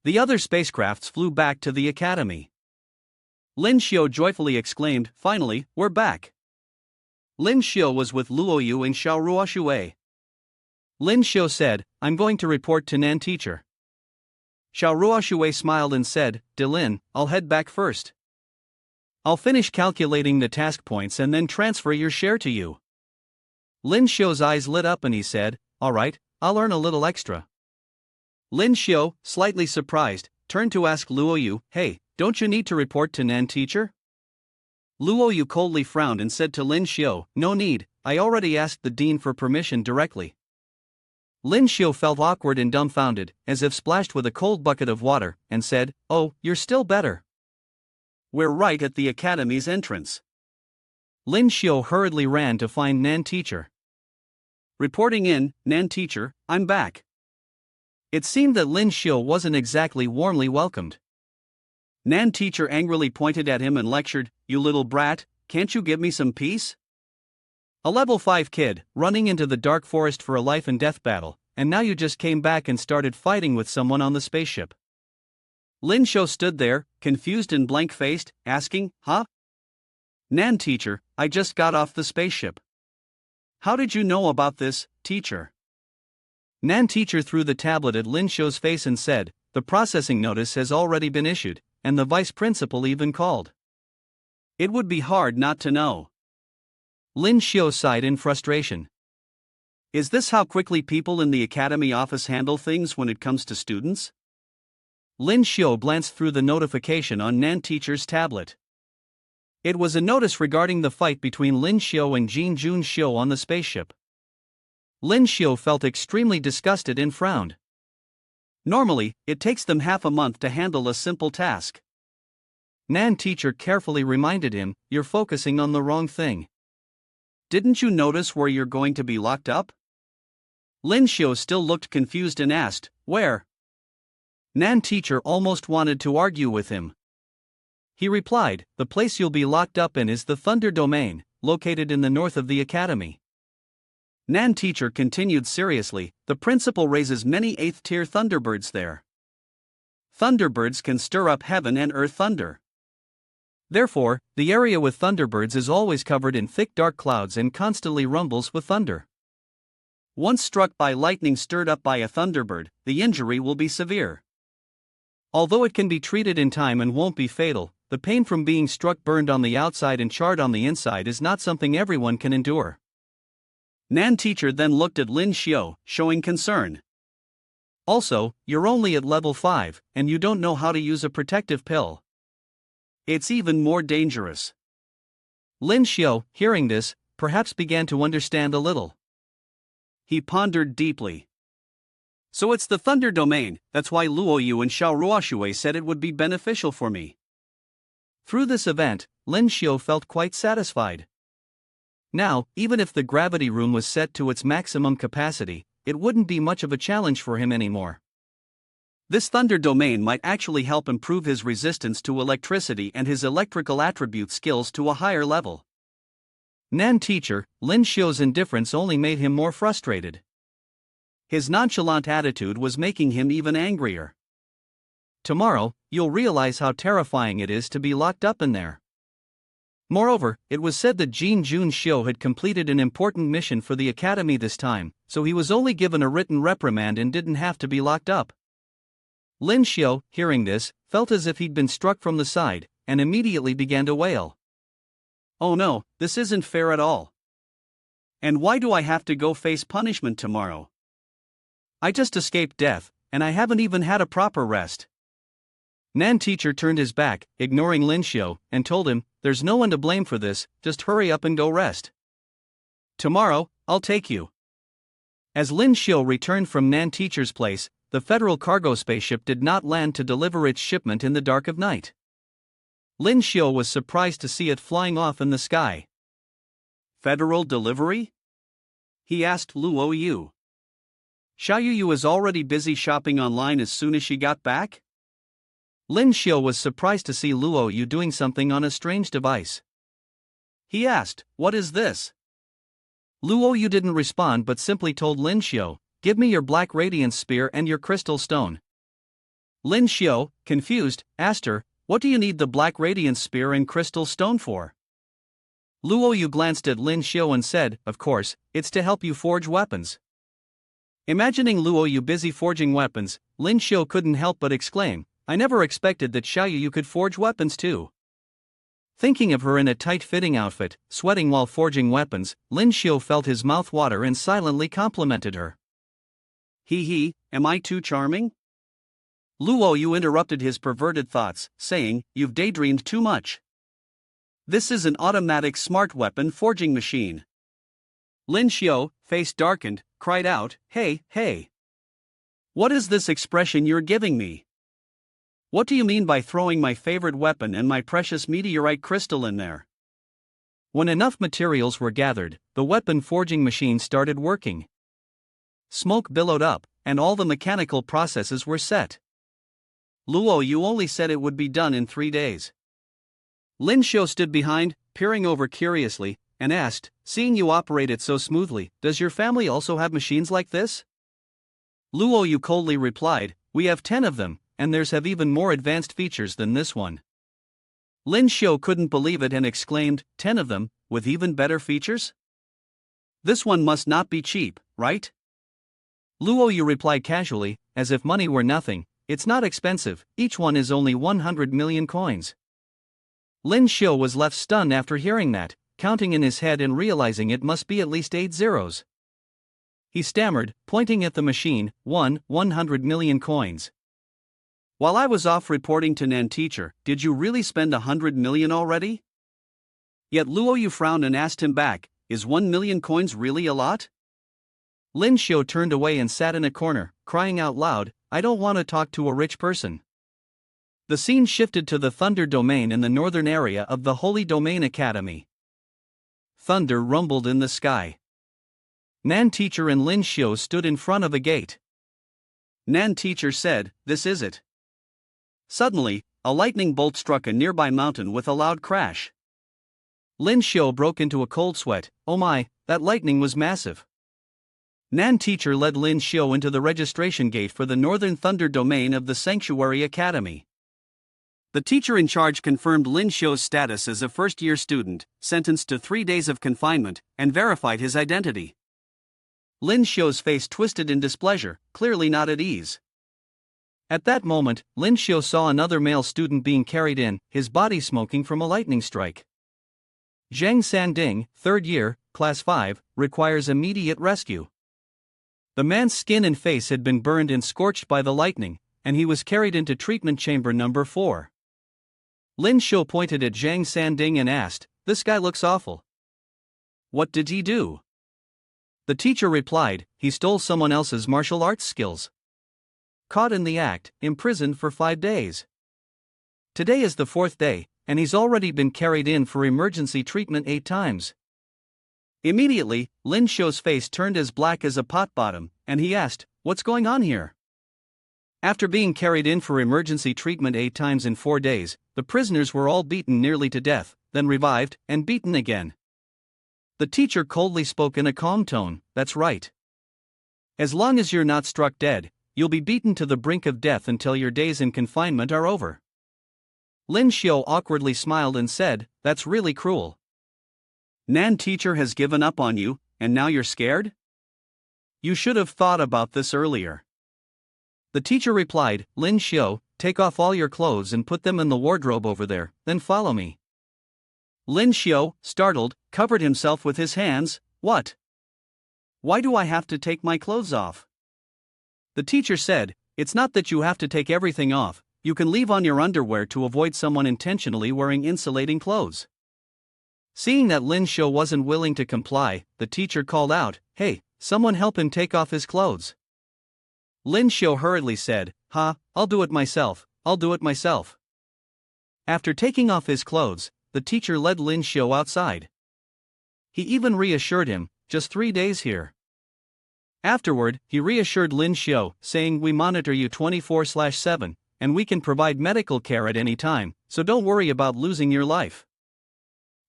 The other spacecrafts flew back to the academy. Lyn Shio joyfully exclaimed, finally, we're back. Lyn Shio was with Luoyu and Xiao. Lyn Shio said, I'm going to report to Nan teacher. Xiao smiled and said, Lyn, I'll head back first. I'll finish calculating the task points and then transfer your share to you. Lyn Shio's eyes lit up and he said, alright, I'll earn a little extra. Lyn Shio, slightly surprised, turned to ask Luoyu, hey, don't you need to report to Nan teacher? Luoyu coldly frowned and said to Lyn Shio, no need, I already asked the dean for permission directly. Lyn Shio felt awkward and dumbfounded, as if splashed with a cold bucket of water, and said, oh, you're still better. We're right at the academy's entrance. Lyn Shio hurriedly ran to find Nan teacher. Reporting in, Nan teacher, I'm back. It seemed that Lyn Shio wasn't exactly warmly welcomed. Nan teacher angrily pointed at him and lectured, you little brat, can't you give me some peace? A level 5 kid, running into the dark forest for a life and death battle, and now you just came back and started fighting with someone on the spaceship. Lyn Shio stood there, confused and blank-faced, asking, huh? Nan teacher, I just got off the spaceship. How did you know about this, teacher? Nan teacher threw the tablet at Lyn Shio's face and said, the processing notice has already been issued, and the vice principal even called. It would be hard not to know. Lyn Shio sighed in frustration. Is this how quickly people in the academy office handle things when it comes to students? Lyn Shio glanced through the notification on Nan teacher's tablet. It was a notice regarding the fight between Lyn Shio and Jin Shio on the spaceship. Lyn Shio felt extremely disgusted and frowned. Normally, it takes them half a month to handle a simple task. Nan teacher carefully reminded him, you're focusing on the wrong thing. Didn't you notice where you're going to be locked up? Lyn Shio still looked confused and asked, where? Nan teacher almost wanted to argue with him. He replied, the place you'll be locked up in is the Thunder Domain, located in the north of the academy. Nan teacher continued seriously, the principal raises many 8th tier Thunderbirds there. Thunderbirds can stir up heaven and earth thunder. Therefore, the area with Thunderbirds is always covered in thick dark clouds and constantly rumbles with thunder. Once struck by lightning stirred up by a Thunderbird, the injury will be severe. Although it can be treated in time and won't be fatal, the pain from being struck burned on the outside and charred on the inside is not something everyone can endure. Nan teacher then looked at Lyn Shio, showing concern. Also, you're only at level 5, and you don't know how to use a protective pill. It's even more dangerous. Lyn Shio, hearing this, perhaps began to understand a little. He pondered deeply. So it's the Thunder Domain, that's why Luoyu and Xiao said it would be beneficial for me. Through this event, Lyn Shio felt quite satisfied. Now, even if the gravity room was set to its maximum capacity, it wouldn't be much of a challenge for him anymore. This thunder domain might actually help improve his resistance to electricity and his electrical attribute skills to a higher level. Nan teacher, Lyn Shio's indifference only made him more frustrated. His nonchalant attitude was making him even angrier. Tomorrow, you'll realize how terrifying it is to be locked up in there. Moreover, it was said that Jin Jun Shio had completed an important mission for the academy this time, so he was only given a written reprimand and didn't have to be locked up. Lyn Shio, hearing this, felt as if he'd been struck from the side, and immediately began to wail. Oh no, this isn't fair at all. And why do I have to go face punishment tomorrow? I just escaped death, and I haven't even had a proper rest. Nan teacher turned his back, ignoring Lyn Shio, and told him, there's no one to blame for this, just hurry up and go rest. Tomorrow, I'll take you. As Lyn Shio returned from Nan teacher's place, the federal cargo spaceship did not land to deliver its shipment in the dark of night. Lyn Shio was surprised to see it flying off in the sky. Federal delivery? He asked Luo Yu. Xiao Yu was already busy shopping online as soon as she got back? Lyn Shio was surprised to see Luo Yu doing something on a strange device. He asked, what is this? Luo Yu didn't respond but simply told Lyn Shio, give me your black radiance spear and your crystal stone. Lyn Shio, confused, asked her, what do you need the black radiance spear and crystal stone for? Luo Yu glanced at Lyn Shio and said, of course, it's to help you forge weapons. Imagining Luo Yu busy forging weapons, Lyn Shio couldn't help but exclaim, I never expected that Xiao Yu could forge weapons too. Thinking of her in a tight-fitting outfit, sweating while forging weapons, Lyn Shio felt his mouth water and silently complimented her. Am I too charming? Luo Yu interrupted his perverted thoughts, saying, you've daydreamed too much. This is an automatic smart weapon forging machine. Lyn Shio, face darkened, cried out, hey. What is this expression you're giving me? What do you mean by throwing my favorite weapon and my precious meteorite crystal in there? When enough materials were gathered, the weapon forging machine started working. Smoke billowed up, and all the mechanical processes were set. Luo Yu only said it would be done in 3 days. Lyn Shio stood behind, peering over curiously, and asked, seeing you operate it so smoothly, does your family also have machines like this? Luo Yu coldly replied, we have 10 of them, and theirs have even more advanced features than this one. Lyn Shio couldn't believe it and exclaimed, 10 of them, with even better features? This one must not be cheap, right? Luo Yu replied casually, as if money were nothing, it's not expensive, each one is only 100 million coins. Lyn Shio was left stunned after hearing that, counting in his head and realizing it must be at least 8 zeros. He stammered, pointing at the machine, 100 million coins. While I was off reporting to Nan teacher, did you really spend 100 million already? Yet Luo Yu frowned and asked him back, is 1 million coins really a lot? Lyn Shio turned away and sat in a corner, crying out loud, I don't want to talk to a rich person. The scene shifted to the Thunder Domain in the northern area of the Holy Domain Academy. Thunder rumbled in the sky. Nan teacher and Lyn Shio stood in front of a gate. Nan teacher said, this is it. Suddenly, a lightning bolt struck a nearby mountain with a loud crash. Lyn Shio broke into a cold sweat, oh my, that lightning was massive. Nan teacher led Lyn Shio into the registration gate for the Northern Thunder Domain of the Sanctuary Academy. The teacher in charge confirmed Lyn Shio's status as a first-year student, sentenced to 3 days of confinement, and verified his identity. Lyn Shio's face twisted in displeasure, clearly not at ease. At that moment, Lyn Shio saw another male student being carried in, his body smoking from a lightning strike. Zhang Sanding, 3rd year, Class 5, requires immediate rescue. The man's skin and face had been burned and scorched by the lightning, and he was carried into treatment chamber number 4. Lyn Shio pointed at Zhang Sanding and asked, this guy looks awful. What did he do? The teacher replied, he stole someone else's martial arts skills. Caught in the act, imprisoned for 5 days. Today is the 4th day, and he's already been carried in for emergency treatment 8 times. Immediately, Lyn Shio's face turned as black as a pot bottom, and he asked, "What's going on here?" After being carried in for emergency treatment 8 times in 4 days, the prisoners were all beaten nearly to death, then revived, and beaten again. The teacher coldly spoke in a calm tone, "That's right. As long as you're not struck dead, you'll be beaten to the brink of death until your days in confinement are over." Lyn Shio awkwardly smiled and said, "That's really cruel. Nan teacher has given up on you, and now you're scared? You should have thought about this earlier." The teacher replied, "Lyn Shio, take off all your clothes and put them in the wardrobe over there, then follow me." Lyn Shio, startled, covered himself with his hands. "What? Why do I have to take my clothes off?" The teacher said, "It's not that you have to take everything off, you can leave on your underwear to avoid someone intentionally wearing insulating clothes." Seeing that Lyn Shio wasn't willing to comply, the teacher called out, "Hey, someone help him take off his clothes." Lyn Shio hurriedly said, I'll do it myself, I'll do it myself." After taking off his clothes, the teacher led Lyn Shio outside. He even reassured him, "Just 3 days here." Afterward, he reassured Lyn Shio, saying, "We monitor you 24/7, and we can provide medical care at any time, so don't worry about losing your life."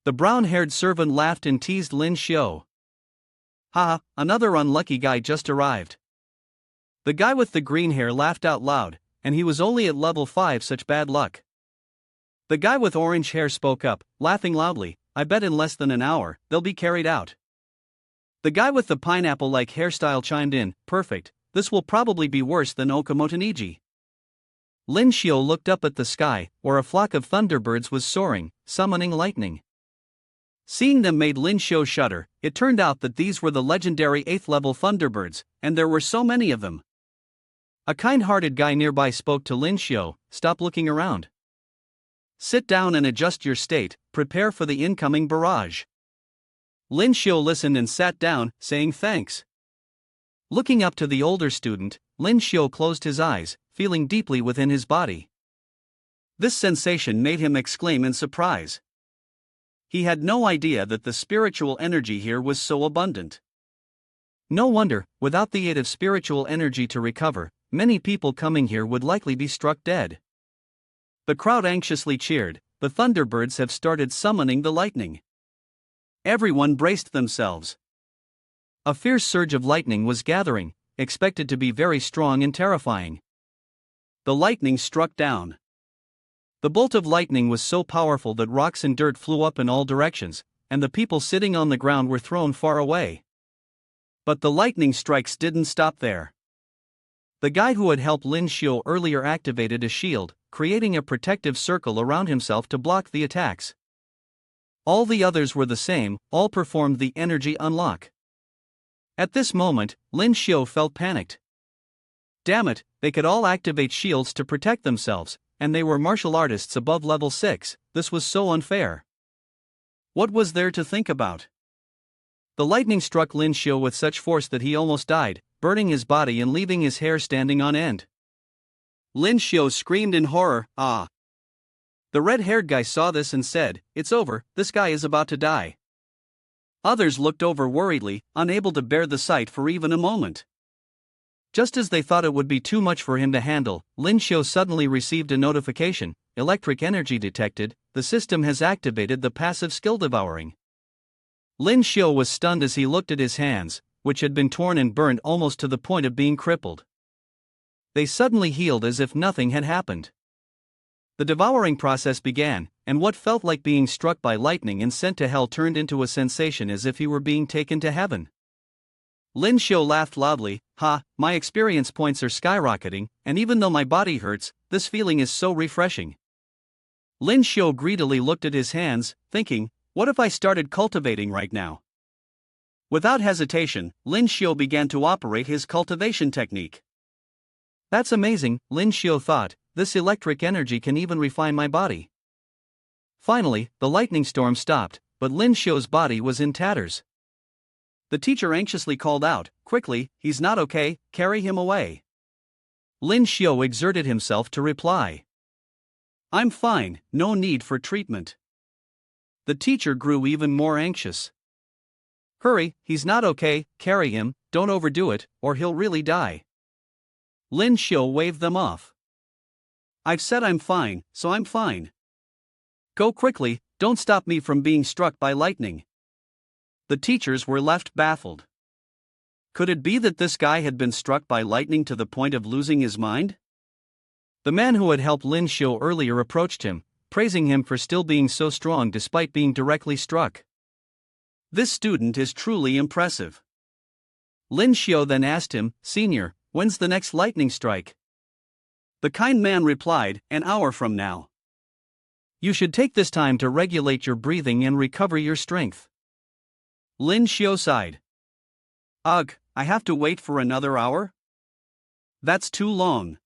The brown-haired servant laughed and teased Lyn Shio. Another unlucky guy just arrived." The guy with the green hair laughed out loud, and he was only at level 5, such bad luck. The guy with orange hair spoke up, laughing loudly, "I bet in less than an hour, they'll be carried out." The guy with the pineapple-like hairstyle chimed in, "Perfect, this will probably be worse than Okamotoniji." Lyn Shio looked up at the sky, where a flock of thunderbirds was soaring, summoning lightning. Seeing them made Lyn Shio shudder. It turned out that these were the legendary 8th-level thunderbirds, and there were so many of them. A kind-hearted guy nearby spoke to Lyn Shio, "Stop looking around. Sit down and adjust your state, prepare for the incoming barrage." Lyn Shio listened and sat down, saying thanks. Looking up to the older student, Lyn Shio closed his eyes, feeling deeply within his body. This sensation made him exclaim in surprise. He had no idea that the spiritual energy here was so abundant. No wonder, without the aid of spiritual energy to recover, many people coming here would likely be struck dead. The crowd anxiously cheered. The thunderbirds have started summoning the lightning. Everyone braced themselves. A fierce surge of lightning was gathering, expected to be very strong and terrifying. The lightning struck down. The bolt of lightning was so powerful that rocks and dirt flew up in all directions, and the people sitting on the ground were thrown far away. But the lightning strikes didn't stop there. The guy who had helped Lyn Shio earlier activated a shield, creating a protective circle around himself to block the attacks. All the others were the same, all performed the energy unlock. At this moment, Lyn Shio felt panicked. Damn it, they could all activate shields to protect themselves, and they were martial artists above level 6, this was so unfair. What was there to think about? The lightning struck Lyn Shio with such force that he almost died, burning his body and leaving his hair standing on end. Lyn Shio screamed in horror, "Ah!" The red-haired guy saw this and said, "It's over, this guy is about to die." Others looked over worriedly, unable to bear the sight for even a moment. Just as they thought it would be too much for him to handle, Lyn Shio suddenly received a notification, "Electric energy detected, the system has activated the passive skill devouring." Lyn Shio was stunned as he looked at his hands, which had been torn and burned almost to the point of being crippled. They suddenly healed as if nothing had happened. The devouring process began, and what felt like being struck by lightning and sent to hell turned into a sensation as if he were being taken to heaven. Lyn Shio laughed loudly, My experience points are skyrocketing, and even though my body hurts, this feeling is so refreshing." Lyn Shio greedily looked at his hands, thinking, "What if I started cultivating right now?" Without hesitation, Lyn Shio began to operate his cultivation technique. "That's amazing," Lyn Shio thought, "this electric energy can even refine my body." Finally, the lightning storm stopped, but Lyn Shio's body was in tatters. The teacher anxiously called out, "Quickly, he's not okay, carry him away." Lyn Shio exerted himself to reply, "I'm fine, no need for treatment." The teacher grew even more anxious. "Hurry, he's not okay, carry him, don't overdo it, or he'll really die. Lyn Shio waved them off. I've said I'm fine, so I'm fine. Go quickly, don't stop me from being struck by lightning. The teachers were left baffled. Could it be that this guy had been struck by lightning to the point of losing his mind? The man who had helped Lyn Shio earlier approached him, praising him for still being so strong despite being directly struck. This student is truly impressive. Lyn Shio then asked him, Senior, when's the next lightning strike? The kind man replied, an hour from now. You should take this time to regulate your breathing and recover your strength. Lyn Shio sighed. Ugh, I have to wait for another hour? That's too long.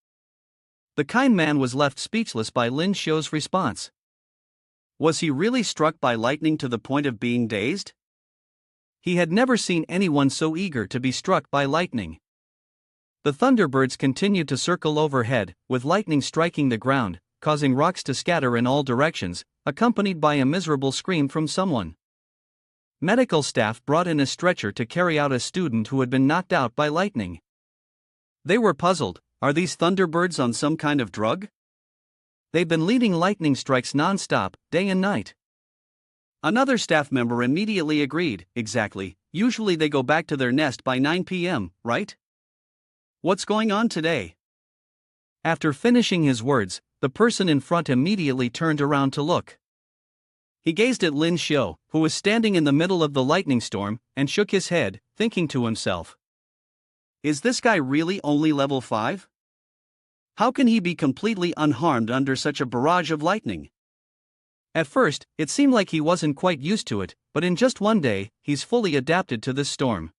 The kind man was left speechless by Lyn Shio's response. Was he really struck by lightning to the point of being dazed? He had never seen anyone so eager to be struck by lightning. The thunderbirds continued to circle overhead, with lightning striking the ground, causing rocks to scatter in all directions, accompanied by a miserable scream from someone. Medical staff brought in a stretcher to carry out a student who had been knocked out by lightning. They were puzzled. Are these thunderbirds on some kind of drug? They've been leading lightning strikes non-stop, day and night. Another staff member immediately agreed, exactly, usually they go back to their nest by 9 p.m., right? What's going on today? After finishing his words, the person in front immediately turned around to look. He gazed at Lyn Shio, who was standing in the middle of the lightning storm, and shook his head, thinking to himself. Is this guy really only level 5? How can he be completely unharmed under such a barrage of lightning? At first, it seemed like he wasn't quite used to it, but in just one day, he's fully adapted to this storm.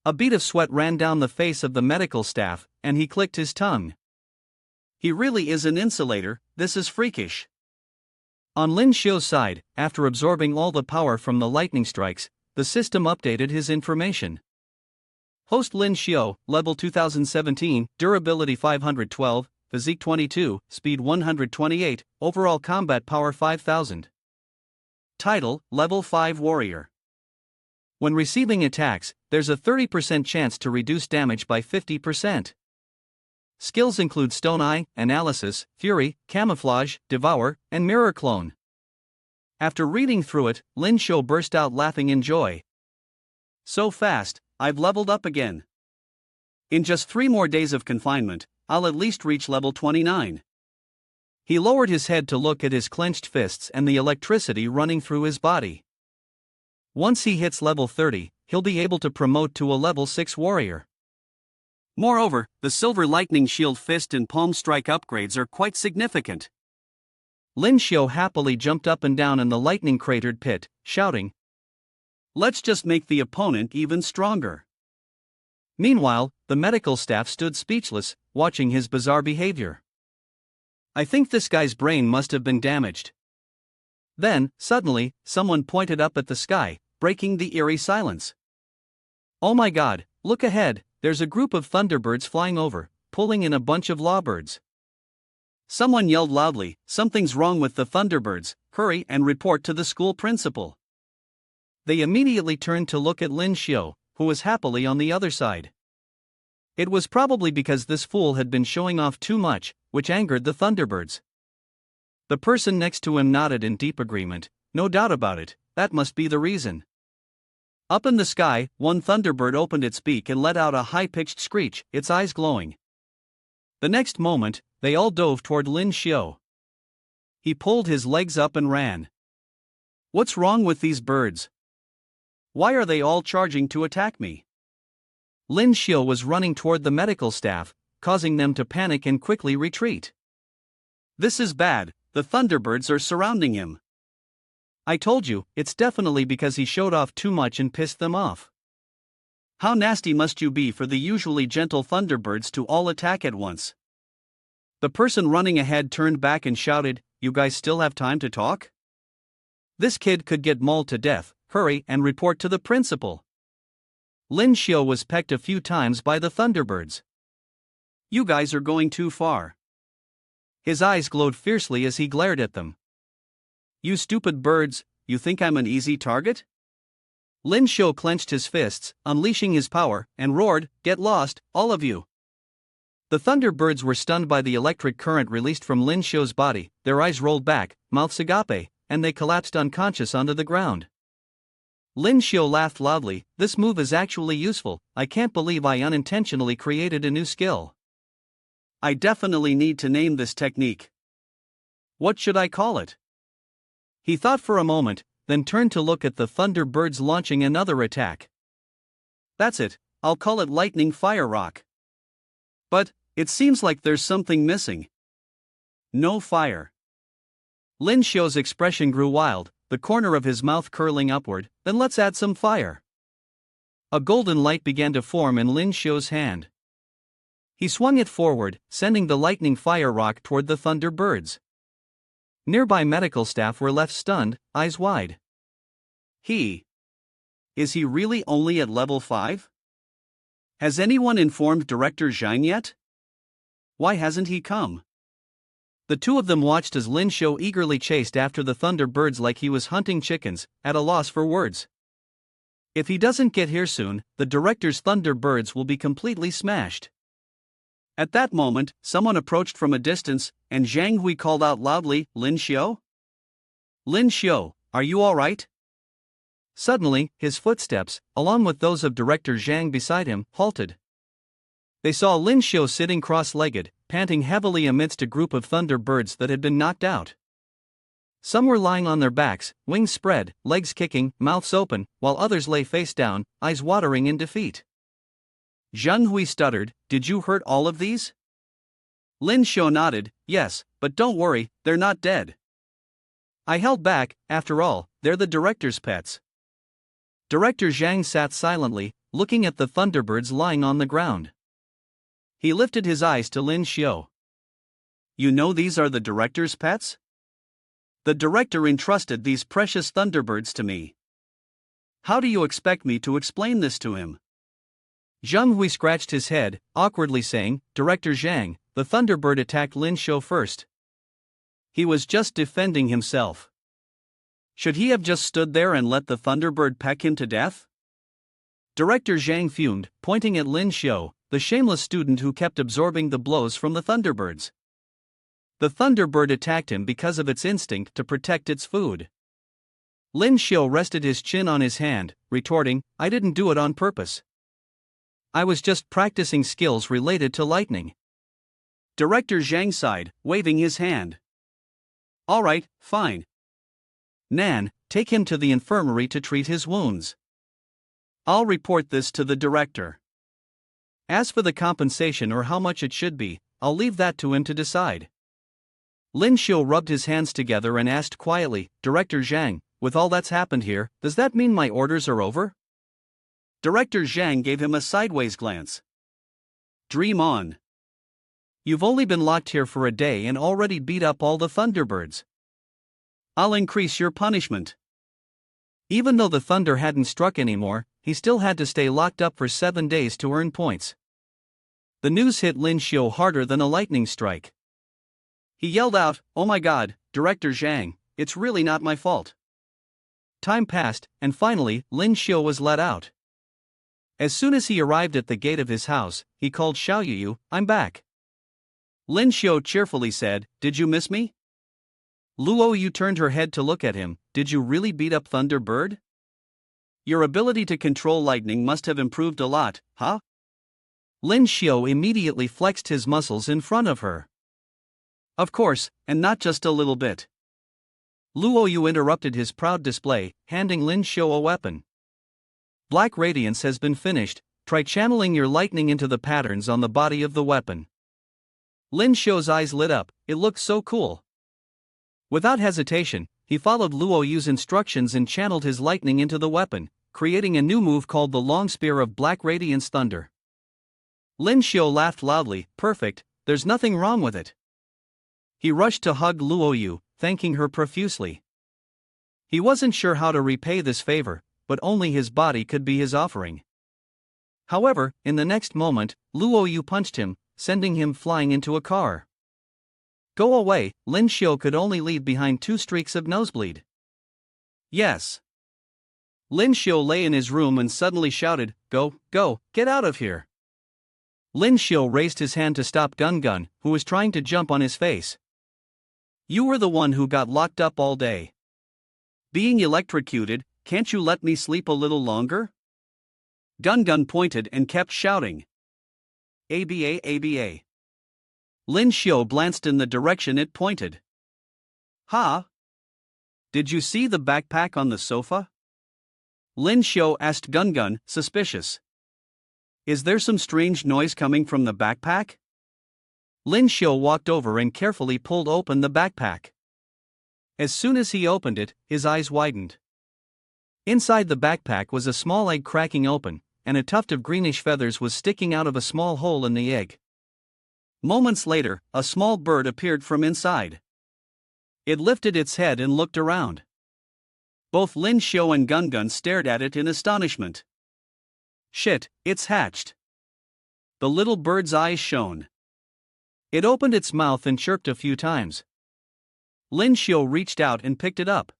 A bead of sweat ran down the face of the medical staff, and he clicked his tongue. He really is an insulator, this is freakish. On Lyn Shio's side, after absorbing all the power from the lightning strikes, the system updated his information. Host Lyn Shio, level 2017, durability 512, physique 22, speed 128, overall combat power 5000. Title, level 5 warrior. When receiving attacks, there's a 30% chance to reduce damage by 50%. Skills include Stone Eye, Analysis, Fury, Camouflage, Devour, and Mirror Clone. After reading through it, Lyn Shio burst out laughing in joy. So fast, I've leveled up again. In just 3 more days of confinement, I'll at least reach level 29. He lowered his head to look at his clenched fists and the electricity running through his body. Once he hits level 30, he'll be able to promote to a level 6 warrior. Moreover, the Silver Lightning Shield Fist and Palm Strike upgrades are quite significant. Lyn Shio happily jumped up and down in the lightning-cratered pit, shouting, Let's just make the opponent even stronger. Meanwhile, the medical staff stood speechless, watching his bizarre behavior. I think this guy's brain must have been damaged. Then, suddenly, someone pointed up at the sky, breaking the eerie silence. Oh my god, look ahead, there's a group of thunderbirds flying over, pulling in a bunch of lawbirds. Someone yelled loudly, something's wrong with the thunderbirds, hurry and report to the school principal. They immediately turned to look at Lyn Shio, who was happily on the other side. It was probably because this fool had been showing off too much, which angered the thunderbirds. The person next to him nodded in deep agreement, no doubt about it, that must be the reason. Up in the sky, one thunderbird opened its beak and let out a high-pitched screech, its eyes glowing. The next moment, they all dove toward Lyn Shio. He pulled his legs up and ran. What's wrong with these birds? Why are they all charging to attack me? Lyn Shio was running toward the medical staff, causing them to panic and quickly retreat. This is bad, the thunderbirds are surrounding him. I told you, it's definitely because he showed off too much and pissed them off. How nasty must you be for the usually gentle thunderbirds to all attack at once? The person running ahead turned back and shouted, You guys still have time to talk? This kid could get mauled to death, hurry and report to the principal. Lyn Shio was pecked a few times by the thunderbirds. You guys are going too far. His eyes glowed fiercely as he glared at them. You stupid birds, you think I'm an easy target? Lyn Shio clenched his fists, unleashing his power, and roared, "Get lost, all of you!" The Thunderbirds were stunned by the electric current released from Lyn Shio's body, their eyes rolled back, mouths agape, and they collapsed unconscious onto the ground. Lyn Shio laughed loudly. "This move is actually useful. I can't believe I unintentionally created a new skill. I definitely need to name this technique. What should I call it?" He thought for a moment, then turned to look at the Thunderbirds launching another attack. "That's it, I'll call it Lightning Fire Rock. But it seems like there's something missing. No fire." Lyn Shio's expression grew wild, the corner of his mouth curling upward. "Then let's add some fire." A golden light began to form in Lyn Shio's hand. He swung it forward, sending the lightning fire rock toward the Thunderbirds. Nearby medical staff were left stunned, eyes wide. Is he really only at level 5? Has anyone informed Director Shing yet? Why hasn't he come? The two of them watched as Lyn Shio eagerly chased after the Thunderbirds like he was hunting chickens, at a loss for words. If he doesn't get here soon, the Director's Thunderbirds will be completely smashed. At that moment, someone approached from a distance, and Zhang Hui called out loudly, "Lyn Shio? Lyn Shio, are you alright?" Suddenly, his footsteps, along with those of Director Zhang beside him, halted. They saw Lyn Shio sitting cross-legged, panting heavily amidst a group of Thunderbirds that had been knocked out. Some were lying on their backs, wings spread, legs kicking, mouths open, while others lay face down, eyes watering in defeat. Zhang Hui stuttered, "Did you hurt all of these?" Lyn Shio nodded, "Yes, but don't worry, they're not dead. I held back, after all, they're the Director's pets." Director Zhang sat silently, looking at the Thunderbirds lying on the ground. He lifted his eyes to Lyn Shio. "You know these are the Director's pets? The Director entrusted these precious Thunderbirds to me. How do you expect me to explain this to him?" Zhang Hui scratched his head, awkwardly saying, "Director Zhang, the Thunderbird attacked Lyn Shio first. He was just defending himself. Should he have just stood there and let the Thunderbird peck him to death?" Director Zhang fumed, pointing at Lyn Shio, the shameless student who kept absorbing the blows from the Thunderbirds. The Thunderbird attacked him because of its instinct to protect its food. Lyn Shio rested his chin on his hand, retorting, "I didn't do it on purpose. I was just practicing skills related to lightning." Director Zhang sighed, waving his hand. "Alright, fine. Nan, take him to the infirmary to treat his wounds. I'll report this to the Director. As for the compensation or how much it should be, I'll leave that to him to decide." Lyn Shio rubbed his hands together and asked quietly, "Director Zhang, with all that's happened here, does that mean my orders are over?" Director Zhang gave him a sideways glance. "Dream on. You've only been locked here for a day and already beat up all the Thunderbirds. I'll increase your punishment." Even though the thunder hadn't struck anymore, he still had to stay locked up for 7 days to earn points. The news hit Lyn Shio harder than a lightning strike. He yelled out, "Oh my god, Director Zhang, it's really not my fault." Time passed, and finally, Lyn Shio was let out. As soon as he arrived at the gate of his house, he called Xiao, "I'm back." Lyn Shio cheerfully said, "Did you miss me?" Luo Yu turned her head to look at him. "Did you really beat up Thunderbird? Your ability to control lightning must have improved a lot, huh?" Lyn Shio immediately flexed his muscles in front of her. "Of course, and not just a little bit." Luo Yu interrupted his proud display, handing Lyn Shio a weapon. "Black Radiance has been finished, try channeling your lightning into the patterns on the body of the weapon." Lyn Shio's eyes lit up, it looked so cool. Without hesitation, he followed Luo Yu's instructions and channeled his lightning into the weapon, creating a new move called the Long Spear of Black Radiance Thunder. Lyn Shio laughed loudly, "Perfect, there's nothing wrong with it." He rushed to hug Luo Yu, thanking her profusely. He wasn't sure how to repay this favor, but only his body could be his offering. However, in the next moment, Luo Yu punched him, sending him flying into a car. "Go away," Lyn Shio could only leave behind 2 streaks of nosebleed. "Yes. Lyn Shio lay in his room and suddenly shouted, Go, get out of here. Lyn Shio raised his hand to stop Gun Gun, who was trying to jump on his face. You were the one who got locked up all day. Being electrocuted, can't you let me sleep a little longer? Gun Gun pointed and kept shouting. ABA ABA. Lyn Shio glanced in the direction it pointed. Ha? Did you see the backpack on the sofa? Lyn Shio asked Gun Gun, suspicious. Is there some strange noise coming from the backpack? Lyn Shio walked over and carefully pulled open the backpack. As soon as he opened it, his eyes widened. Inside the backpack was a small egg cracking open, and a tuft of greenish feathers was sticking out of a small hole in the egg. Moments later, a small bird appeared from inside. It lifted its head and looked around. Both Lyn Shio and Gun Gun stared at it in astonishment. Shit, it's hatched. The little bird's eyes shone. It opened its mouth and chirped a few times. Lyn Shio reached out and picked it up.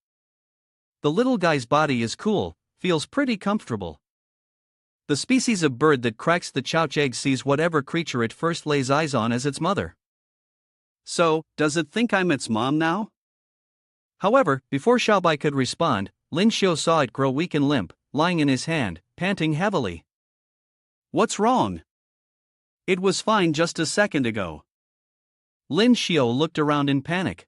The little guy's body is cool, feels pretty comfortable. The species of bird that cracks the chouch egg sees whatever creature it first lays eyes on as its mother. So, does it think I'm its mom now? However, before Xiaobai could respond, Lyn Shio saw it grow weak and limp, lying in his hand, panting heavily. What's wrong? It was fine just a second ago. Lyn Shio looked around in panic.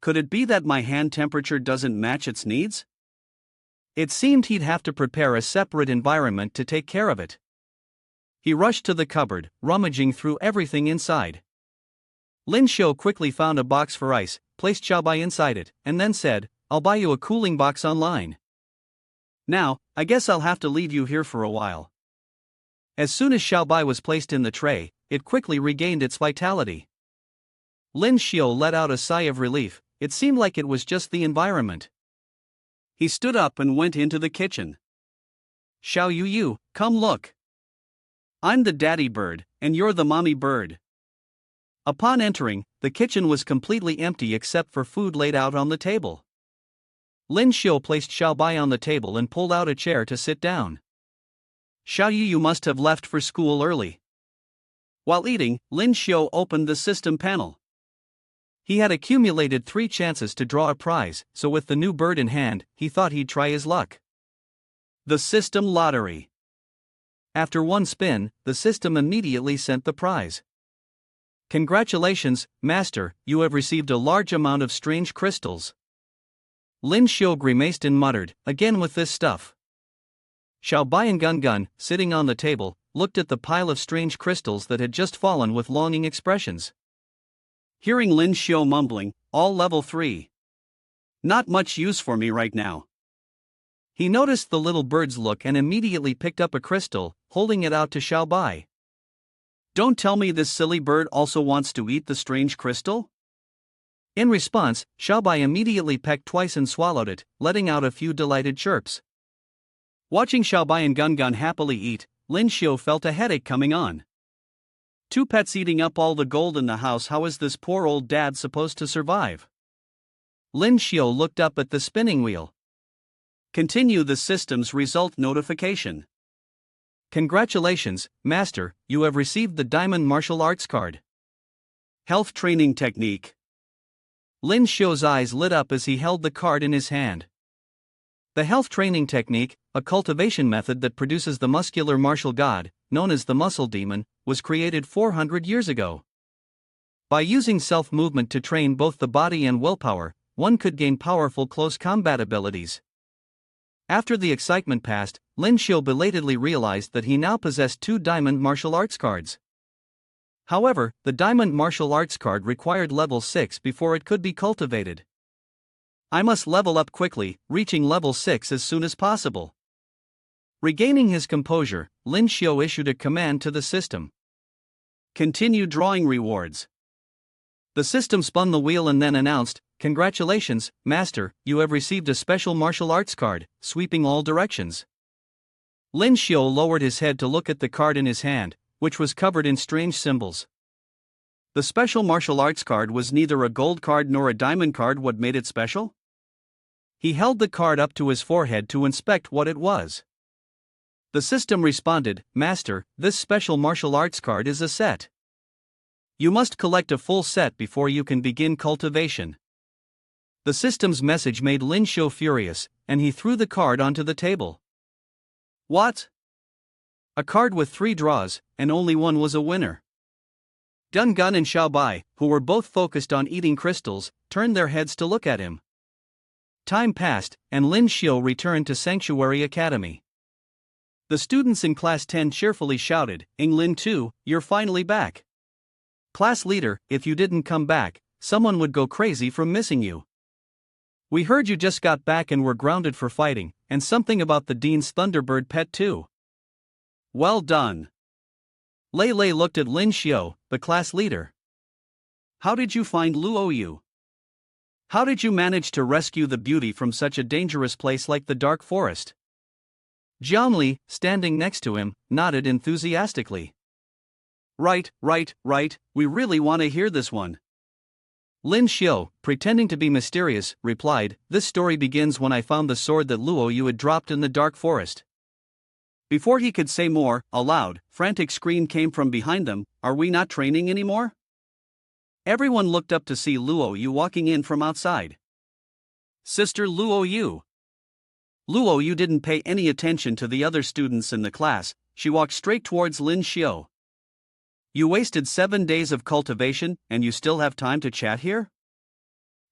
Could it be that my hand temperature doesn't match its needs? It seemed he'd have to prepare a separate environment to take care of it. He rushed to the cupboard, rummaging through everything inside. Lyn Shio quickly found a box for ice, placed Xiaobai inside it, and then said, I'll buy you a cooling box online. Now, I guess I'll have to leave you here for a while. As soon as Xiaobai was placed in the tray, it quickly regained its vitality. Lyn Shio let out a sigh of relief. It seemed like it was just the environment. He stood up and went into the kitchen. Xiao Yu, come look. I'm the daddy bird, and you're the mommy bird. Upon entering, the kitchen was completely empty except for food laid out on the table. Lyn Shio placed Xiaobai on the table and pulled out a chair to sit down. Xiao Yu must have left for school early. While eating, Lyn Shio opened the system panel. He had accumulated 3 chances to draw a prize, so with the new bird in hand, he thought he'd try his luck. The system lottery. After one spin, the system immediately sent the prize. Congratulations, Master, you have received a large amount of strange crystals. Lyn Shio grimaced and muttered, again with this stuff. Xiaobai and Gun Gun, sitting on the table, looked at the pile of strange crystals that had just fallen with longing expressions. Hearing Lyn Shio mumbling, all level 3. Not much use for me right now. He noticed the little bird's look and immediately picked up a crystal, holding it out to Xiaobai. Don't tell me this silly bird also wants to eat the strange crystal? In response, Xiaobai immediately pecked twice and swallowed it, letting out a few delighted chirps. Watching Xiaobai and Gun Gun happily eat, Lyn Shio felt a headache coming on. 2 pets eating up all the gold in the house, how is this poor old dad supposed to survive? Lyn Shio looked up at the spinning wheel. Continue the system's result notification. Congratulations, Master, you have received the Diamond Martial Arts card. Health Training Technique. Lyn Shio's eyes lit up as he held the card in his hand. The health training technique, a cultivation method that produces the muscular martial god, known as the muscle demon, was created 400 years ago. By using self-movement to train both the body and willpower, one could gain powerful close combat abilities. After the excitement passed, Lyn Shio belatedly realized that he now possessed 2 Diamond Martial Arts cards. However, the Diamond Martial Arts card required level 6 before it could be cultivated. I must level up quickly, reaching level 6 as soon as possible. Regaining his composure, Lyn Shio issued a command to the system. Continue drawing rewards. The system spun the wheel and then announced, Congratulations, Master, you have received a special martial arts card, sweeping all directions. Lyn Shio lowered his head to look at the card in his hand, which was covered in strange symbols. The special martial arts card was neither a gold card nor a diamond card. What made it special? He held the card up to his forehead to inspect what it was. The system responded, "Master, this special martial arts card is a set. You must collect a full set before you can begin cultivation." The system's message made Lyn Shio furious, and he threw the card onto the table. "What? A card with 3 draws, and only one was a winner." Dun Gun and Xiao Bai, who were both focused on eating crystals, turned their heads to look at him. Time passed, and Lyn Shio returned to Sanctuary Academy. The students in Class 10 cheerfully shouted, "Lyn 2, you're finally back. Class leader, if you didn't come back, someone would go crazy from missing you. We heard you just got back and were grounded for fighting, and something about the dean's Thunderbird pet too." "Well done." Lei Lei looked at Lyn Shio, the class leader. "How did you find Luo Yu? How did you manage to rescue the beauty from such a dangerous place like the Dark Forest?" Jiangli, standing next to him, nodded enthusiastically. Right, we really want to hear this one." Lyn Shio, pretending to be mysterious, replied, "This story begins when I found the sword that Luo Yu had dropped in the Dark Forest." Before he could say more, a loud, frantic scream came from behind them, "Are we not training anymore?" Everyone looked up to see Luo Yu walking in from outside. "Sister Luo Yu." Luo Yu didn't pay any attention to the other students in the class. She walked straight towards Lyn Shio. "You wasted 7 days of cultivation, and you still have time to chat here?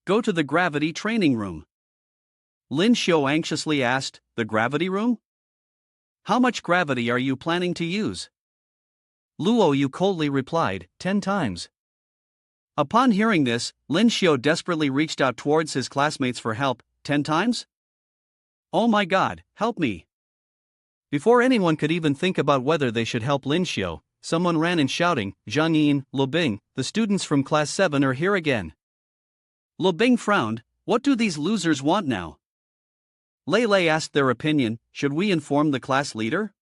Go to the gravity training room." Lyn Shio anxiously asked, "The gravity room? How much gravity are you planning to use?" Luo Yu coldly replied, 10 times. Upon hearing this, Lyn Shio desperately reached out towards his classmates for help. 10 times? "Oh my god, help me." Before anyone could even think about whether they should help Lyn Shio, someone ran in shouting, "Zhang Yin, Lu Bing, the students from Class 7 are here again." Lu Bing frowned. "What do these losers want now?" Lei Lei asked their opinion, "Should we inform the class leader?"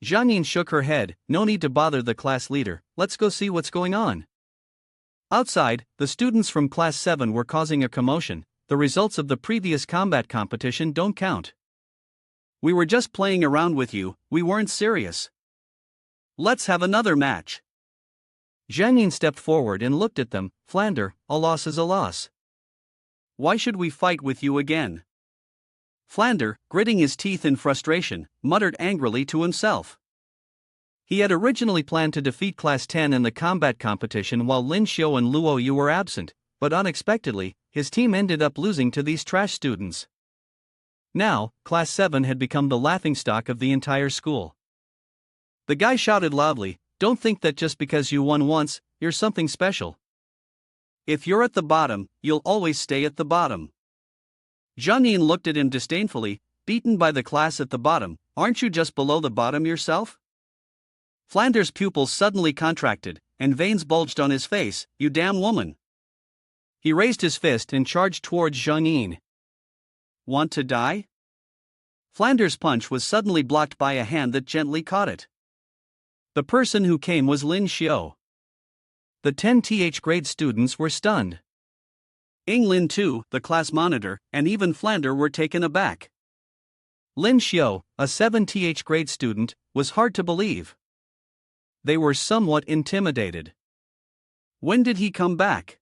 Zhang Yin shook her head, "No need to bother the class leader, let's go see what's going on." Outside, the students from Class 7 were causing a commotion. "The results of the previous combat competition don't count. We were just playing around with you, we weren't serious. Let's have another match." Zhang Yin stepped forward and looked at them. "Flander, a loss is a loss. Why should we fight with you again?" Flander, gritting his teeth in frustration, muttered angrily to himself. He had originally planned to defeat Class 10 in the combat competition while Lyn Shio and Luo Yu were absent, but unexpectedly, his team ended up losing to these trash students. Now, Class 7 had become the laughingstock of the entire school. The guy shouted loudly, "Don't think that just because you won once, you're something special. If you're at the bottom, you'll always stay at the bottom." Zhang Yin looked at him disdainfully, "Beaten by the class at the bottom, aren't you just below the bottom yourself?" Flander's pupils suddenly contracted, and veins bulged on his face. "You damn woman." He raised his fist and charged towards Zhang Yin. "Want to die?" Flander's punch was suddenly blocked by a hand that gently caught it. The person who came was Lyn Shio. The 10th grade students were stunned. Lyn too, the class monitor, and even Flander were taken aback. Lyn Shio, a 7th grade student, was hard to believe. They were somewhat intimidated. When did he come back?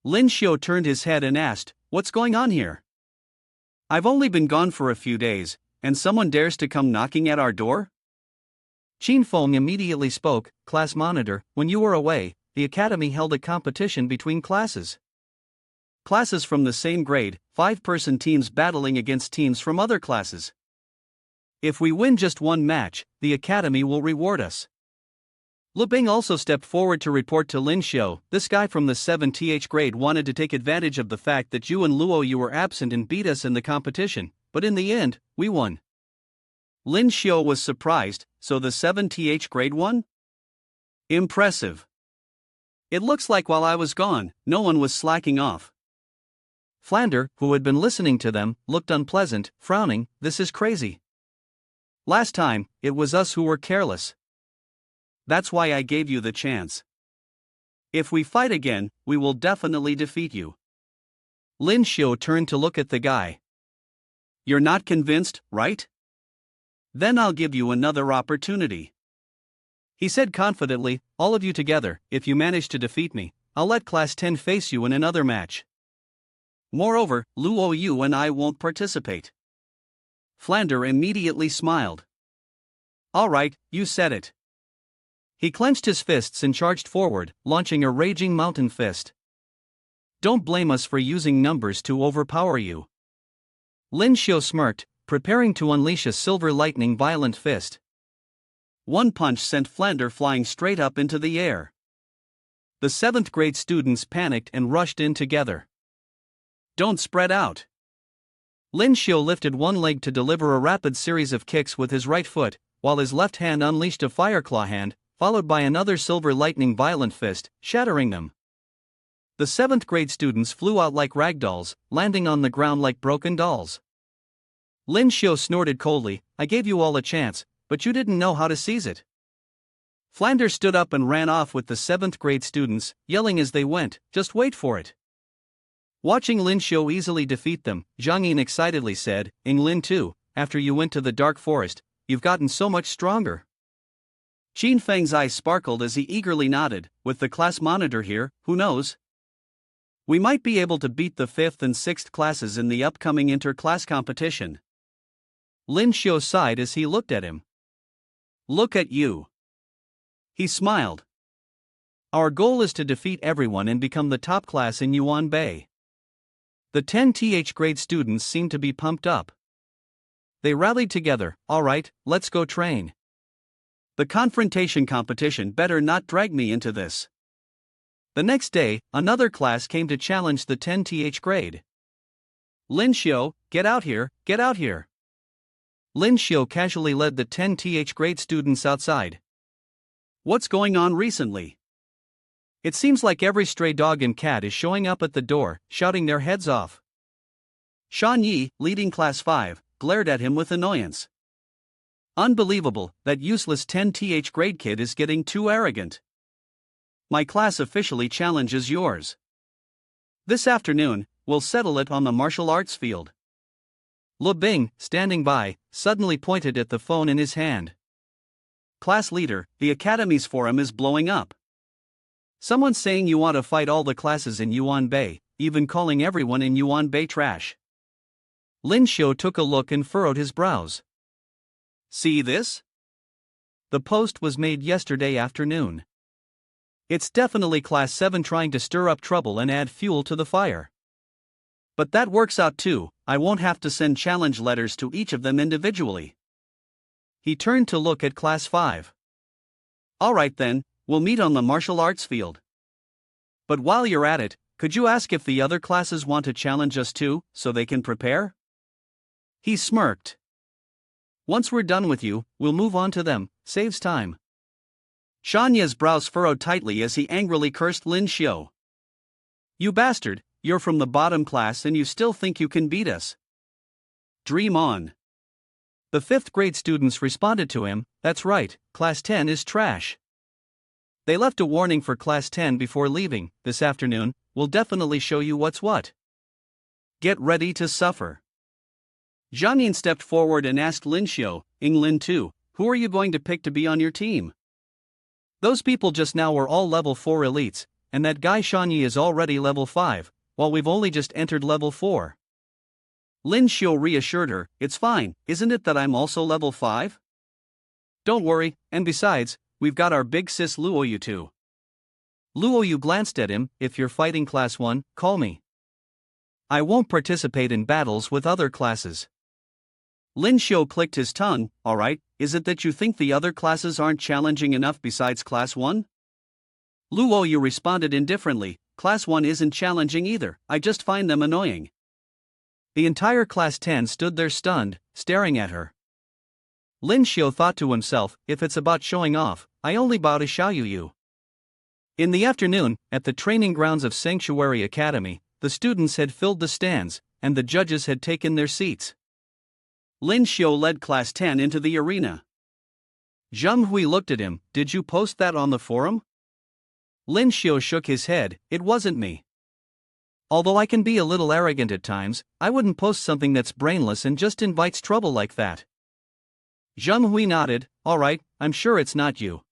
Lyn Shio turned his head and asked, "What's going on here? I've only been gone for a few days, and someone dares to come knocking at our door?" Qin Feng immediately spoke, "Class monitor, when you were away, the academy held a competition between classes. Classes from the same grade, 5-person teams battling against teams from other classes. If we win just one match, the academy will reward us." Lu Bing also stepped forward to report to Lyn Shio, "This guy from the 7th grade wanted to take advantage of the fact that you and Luo Yu were absent and beat us in the competition, but in the end, we won." Lyn Shio was surprised, "So the 7th grade won? Impressive. It looks like while I was gone, no one was slacking off." Flander, who had been listening to them, looked unpleasant, frowning, "This is crazy. Last time, it was us who were careless. That's why I gave you the chance. If we fight again, we will definitely defeat you." Lyn Shio turned to look at the guy. You're not convinced, right? Then I'll give you another opportunity. He said confidently, all of you together, if you manage to defeat me, I'll let Class 10 face you in another match. Moreover, Luo Yu and I won't participate. Flander immediately smiled. All right, you said it. He clenched his fists and charged forward, launching a raging mountain fist. Don't blame us for using numbers to overpower you. Lyn Shio smirked, preparing to unleash a silver lightning violent fist. One punch sent Flander flying straight up into the air. The 7th grade students panicked and rushed in together. Don't spread out. Lyn Shio lifted one leg to deliver a rapid series of kicks with his right foot, while his left hand unleashed a fire claw hand, followed by another silver lightning violent fist, shattering them. The 7th grade students flew out like ragdolls, landing on the ground like broken dolls. Lyn Shio snorted coldly, I gave you all a chance, but you didn't know how to seize it. Flander stood up and ran off with the 7th grade students, yelling as they went, just wait for it. Watching Lyn Shio easily defeat them, Zhang Yin excitedly said, Lyn too, after you went to the dark forest, you've gotten so much stronger. Qin Feng's eyes sparkled as he eagerly nodded, with the class monitor here, who knows? We might be able to beat the 5th and 6th classes in the upcoming interclass competition. Lyn Shio sighed as he looked at him. Look at you. He smiled. Our goal is to defeat everyone and become the top class in Yuan Bay. The 10th grade students seemed to be pumped up. They rallied together, alright, let's go train. The confrontation competition better not drag me into this. The next day, another class came to challenge the 10th grade. Lyn Shio, get out here, get out here. Lyn Shio casually led the 10th grade students outside. What's going on recently? It seems like every stray dog and cat is showing up at the door, shouting their heads off. Shan Yi, leading Class 5, glared at him with annoyance. Unbelievable, that useless 10th grade kid is getting too arrogant. My class officially challenges yours. This afternoon, we'll settle it on the martial arts field. Lu Bing, standing by, suddenly pointed at the phone in his hand. Class leader, the Academy's forum is blowing up. Someone's saying you want to fight all the classes in Yuan Bay, even calling everyone in Yuan Bay trash. Lyn Shio took a look and furrowed his brows. See this? The post was made yesterday afternoon. It's definitely Class 7 trying to stir up trouble and add fuel to the fire. But that works out too, I won't have to send challenge letters to each of them individually. He turned to look at Class 5. Alright then, we'll meet on the martial arts field. But while you're at it, could you ask if the other classes want to challenge us too, so they can prepare? He smirked. Once we're done with you, we'll move on to them, saves time. Shanya's brows furrowed tightly as he angrily cursed Lyn Shio. You bastard, you're from the bottom class and you still think you can beat us. Dream on. The 5th grade students responded to him, that's right, Class 10 is trash. They left a warning for Class 10 before leaving, this afternoon, we'll definitely show you what's what. Get ready to suffer. Zhang Yin stepped forward and asked Lyn Shio, Lyn too, who are you going to pick to be on your team? Those people just now were all level 4 elites, and that guy Shanyi is already level 5, while we've only just entered level 4. Lyn Shio reassured her, it's fine, isn't it that I'm also level 5? Don't worry, and besides, we've got our big sis Luoyu too. Luoyu glanced at him, if you're fighting Class 1, call me. I won't participate in battles with other classes. Lyn Shio clicked his tongue, alright, is it that you think the other classes aren't challenging enough besides Class 1? Luoyu responded indifferently, Class 1 isn't challenging either, I just find them annoying. The entire Class 10 stood there stunned, staring at her. Lyn Shio thought to himself, if it's about showing off, I only bow to Xiao. In the afternoon, at the training grounds of Sanctuary Academy, the students had filled the stands, and the judges had taken their seats. Lyn Shio led Class 10 into the arena. Zheng Hui looked at him, did you post that on the forum? Lyn Shio shook his head, it wasn't me. Although I can be a little arrogant at times, I wouldn't post something that's brainless and just invites trouble like that. Zheng Hui nodded, alright, I'm sure it's not you.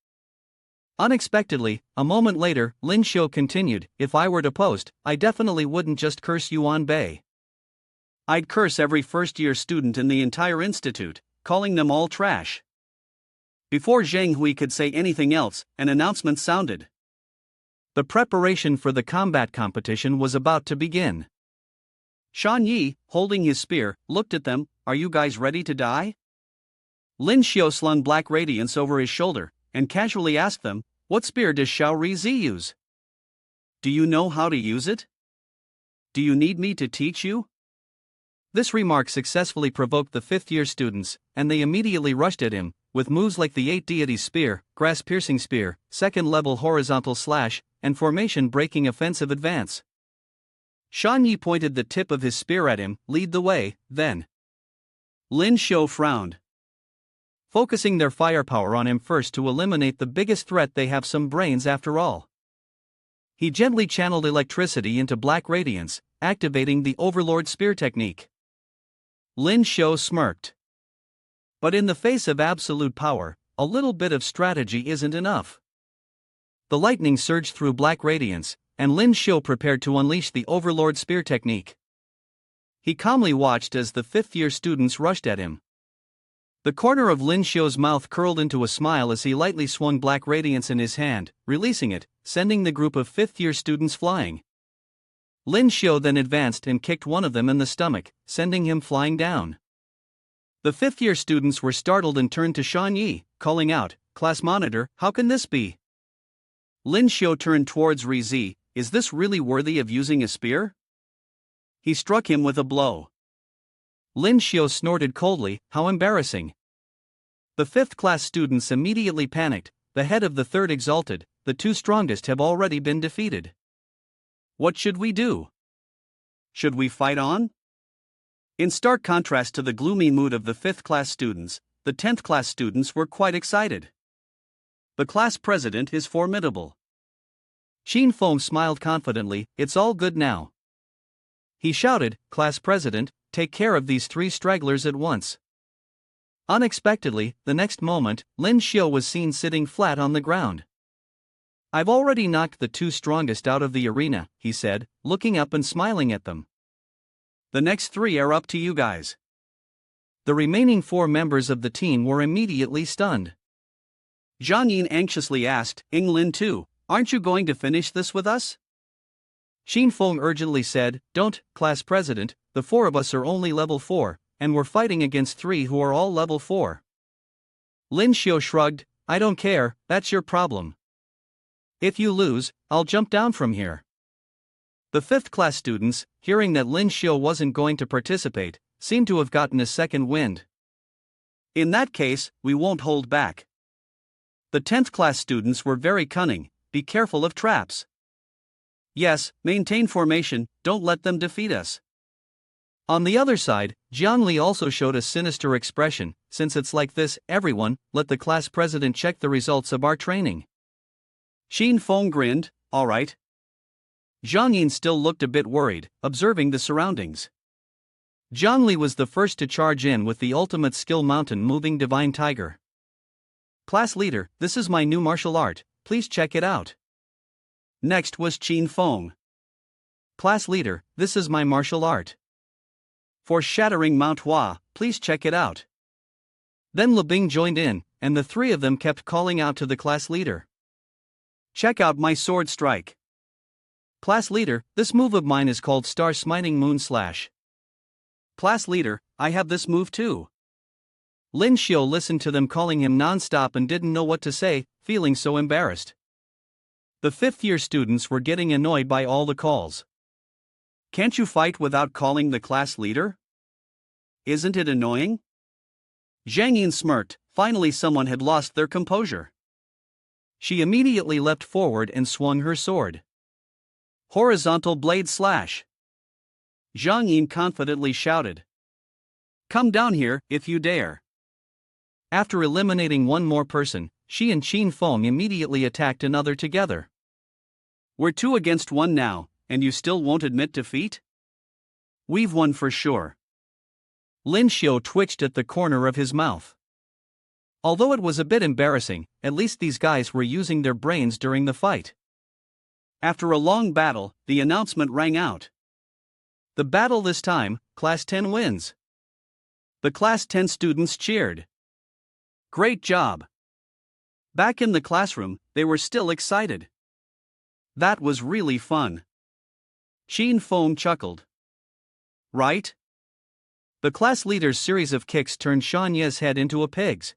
Unexpectedly, a moment later, Lyn Shio continued, if I were to post, I definitely wouldn't just curse Yuan Bei. I'd curse every first-year student in the entire institute, calling them all trash. Before Zheng Hui could say anything else, an announcement sounded. The preparation for the combat competition was about to begin. Shan Yi, holding his spear, looked at them, are you guys ready to die? Lyn Shio slung black radiance over his shoulder, and casually asked them, what spear does Xiao Rizi use? Do you know how to use it? Do you need me to teach you? This remark successfully provoked the fifth-year students, and they immediately rushed at him, with moves like the 8 Deities Spear, Grass-Piercing Spear, second-level horizontal slash, and formation-breaking offensive advance. Shan Yi pointed the tip of his spear at him, lead the way, then. Lyn Shio frowned. Focusing their firepower on him first to eliminate the biggest threat, they have some brains after all. He gently channeled electricity into black radiance, activating the Overlord Spear technique. Lyn Shio smirked. But in the face of absolute power, a little bit of strategy isn't enough. The lightning surged through black radiance, and Lyn Shio prepared to unleash the Overlord Spear technique. He calmly watched as the fifth-year students rushed at him. The corner of Lyn Shio's mouth curled into a smile as he lightly swung black radiance in his hand, releasing it, sending the group of fifth-year students flying. Lyn Shio then advanced and kicked one of them in the stomach, sending him flying down. The fifth-year students were startled and turned to Shan Yi, calling out, Class Monitor, how can this be? Lyn Shio turned towards Rizi, is this really worthy of using a spear? He struck him with a blow. Lyn Shio snorted coldly, how embarrassing. The fifth-class students immediately panicked, the head of the third exulted, the two strongest have already been defeated. What should we do? Should we fight on? In stark contrast to the gloomy mood of the fifth-class students, the 10th-class students were quite excited. The class president is formidable. Sheen Feng smiled confidently, it's all good now. He shouted, Class president, take care of these 3 stragglers at once. Unexpectedly, the next moment, Lyn Shio was seen sitting flat on the ground. I've already knocked the 2 strongest out of the arena, he said, looking up and smiling at them. The next 3 are up to you guys. The remaining 4 members of the team were immediately stunned. Zhang Yin anxiously asked, Lin too, aren't you going to finish this with us? Sheen Feng urgently said, don't, class president, the 4 of us are only level 4, and we're fighting against 3 who are all level 4. Lyn Shio shrugged, I don't care, that's your problem. If you lose, I'll jump down from here. The 5th class students, hearing that Lyn Shio wasn't going to participate, seemed to have gotten a second wind. In that case, we won't hold back. The 10th class students were very cunning, be careful of traps. Yes, maintain formation, don't let them defeat us. On the other side, Jiang Li also showed a sinister expression, since it's like this, everyone, let the class president check the results of our training. Sheen Feng grinned, alright. Zhang Yin still looked a bit worried, observing the surroundings. Jiang Li was the first to charge in with the ultimate skill mountain moving divine tiger. Class leader, this is my new martial art, please check it out. Next was Qin Feng. Class leader, this is my martial art. For shattering manhua, please check it out. Then Lebing joined in, and the 3 of them kept calling out to the class leader. Check out my sword strike. Class leader, this move of mine is called Star Smiting Moon Slash. Class leader, I have this move too. Lyn Shio listened to them calling him non-stop and didn't know what to say, feeling so embarrassed. The 5th-year students were getting annoyed by all the calls. Can't you fight without calling the class leader? Isn't it annoying? Zhang Yin smirked, finally someone had lost their composure. She immediately leapt forward and swung her sword. Horizontal blade slash. Zhang Yin confidently shouted. Come down here, if you dare. After eliminating one more person, she and Qin Feng immediately attacked another together. We're 2 against 1 now, and you still won't admit defeat? We've won for sure. Lyn Shio twitched at the corner of his mouth. Although it was a bit embarrassing, at least these guys were using their brains during the fight. After a long battle, the announcement rang out. The battle this time, Class 10 wins. The Class 10 students cheered. Great job! Back in the classroom, they were still excited. That was really fun. Sheen Foam chuckled. Right? The class leader's series of kicks turned Shanye's head into a pig's.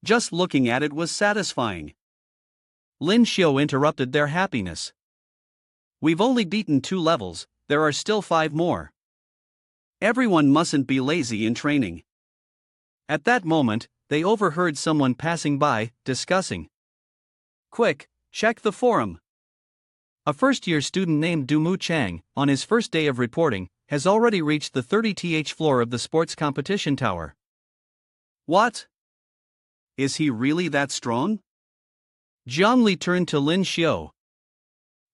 Just looking at it was satisfying. Lyn Shio interrupted their happiness. We've only beaten 2 levels, there are still 5 more. Everyone mustn't be lazy in training. At that moment, they overheard someone passing by, discussing. Quick, check the forum. A first-year student named Dumu Chang, on his first day of reporting, has already reached the 30th floor of the sports competition tower. What? Is he really that strong? Jiangli turned to Lyn Shio.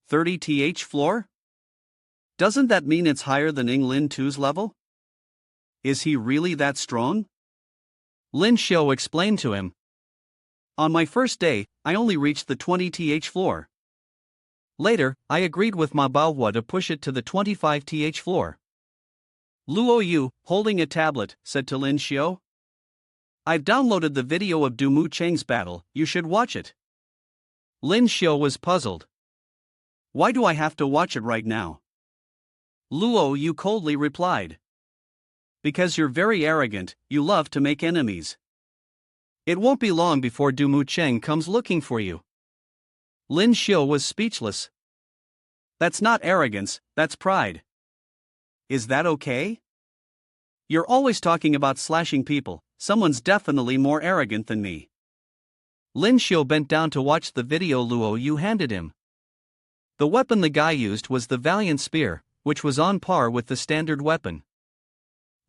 30th floor? Doesn't that mean it's higher than Lyn 2's level? Is he really that strong? Lyn Shio explained to him. On my first day, I only reached the 20th floor. Later, I agreed with Ma Baohua to push it to the 25th floor. Luo Yu, holding a tablet, said to Lyn Shio. I've downloaded the video of Dumu Chang's battle, you should watch it. Lyn Shio was puzzled. Why do I have to watch it right now? Luo Yu coldly replied. Because you're very arrogant, you love to make enemies. It won't be long before Dumu Chang comes looking for you. Lyn Shio was speechless. That's not arrogance, that's pride. Is that okay? You're always talking about slashing people, someone's definitely more arrogant than me. Lyn Shio bent down to watch the video Luo Yu handed him. The weapon the guy used was the Valiant Spear, which was on par with the standard weapon.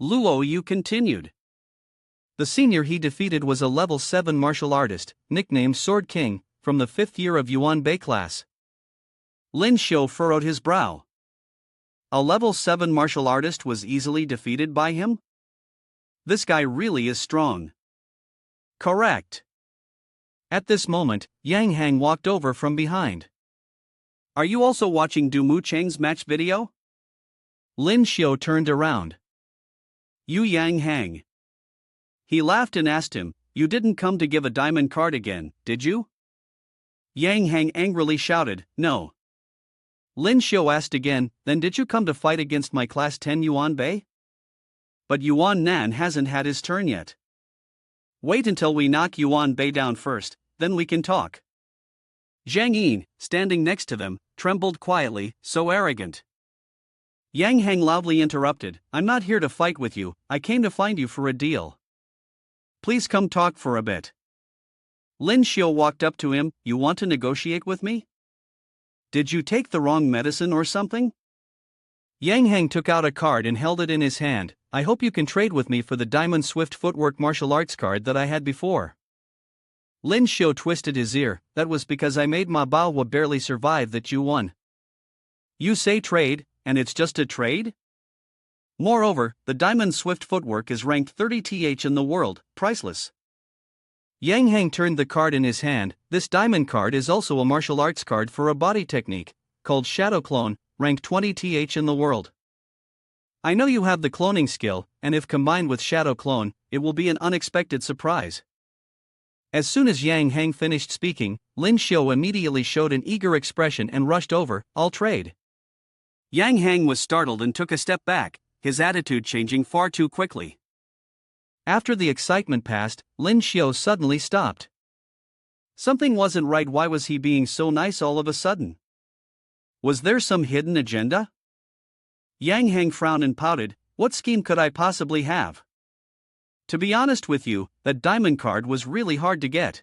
Luo Yu continued. The senior he defeated was a level 7 martial artist, nicknamed Sword King, from the 5th year of Yuan Bei class. Lyn Shio furrowed his brow. A level 7 martial artist was easily defeated by him? This guy really is strong. Correct. At this moment, Yang Hang walked over from behind. Are you also watching Dumu Chang's match video? Lyn Shio turned around. You Yang Hang. He laughed and asked him, you didn't come to give a diamond card again, did you? Yang Hang angrily shouted, no. Lyn Shio asked again, then did you come to fight against my class 10 Yuan Bei? But Yuan Nan hasn't had his turn yet. Wait until we knock Yuan Bei down first, then we can talk. Zhang Yin, standing next to them, trembled quietly, so arrogant. Yang Hang loudly interrupted, I'm not here to fight with you, I came to find you for a deal. Please come talk for a bit. Lyn Shio walked up to him, you want to negotiate with me? Did you take the wrong medicine or something? Yang Hang took out a card and held it in his hand. I hope you can trade with me for the Diamond Swift Footwork martial arts card that I had before. Lyn Shio twisted his ear, that was because I made Ma Baohua barely survive that you won. You say trade, and it's just a trade? Moreover, the Diamond Swift Footwork is ranked 30th in the world, priceless. Yang Hang turned the card in his hand. This diamond card is also a martial arts card for a body technique, called Shadow Clone, ranked 20th in the world. I know you have the cloning skill, and if combined with Shadow Clone, it will be an unexpected surprise. As soon as Yang Hang finished speaking, Lyn Shio immediately showed an eager expression and rushed over, I'll trade. Yang Hang was startled and took a step back, his attitude changing far too quickly. After the excitement passed, Lyn Shio suddenly stopped. Something wasn't right. Why was he being so nice all of a sudden? Was there some hidden agenda? Yang Hang frowned and pouted, what scheme could I possibly have? To be honest with you, that diamond card was really hard to get.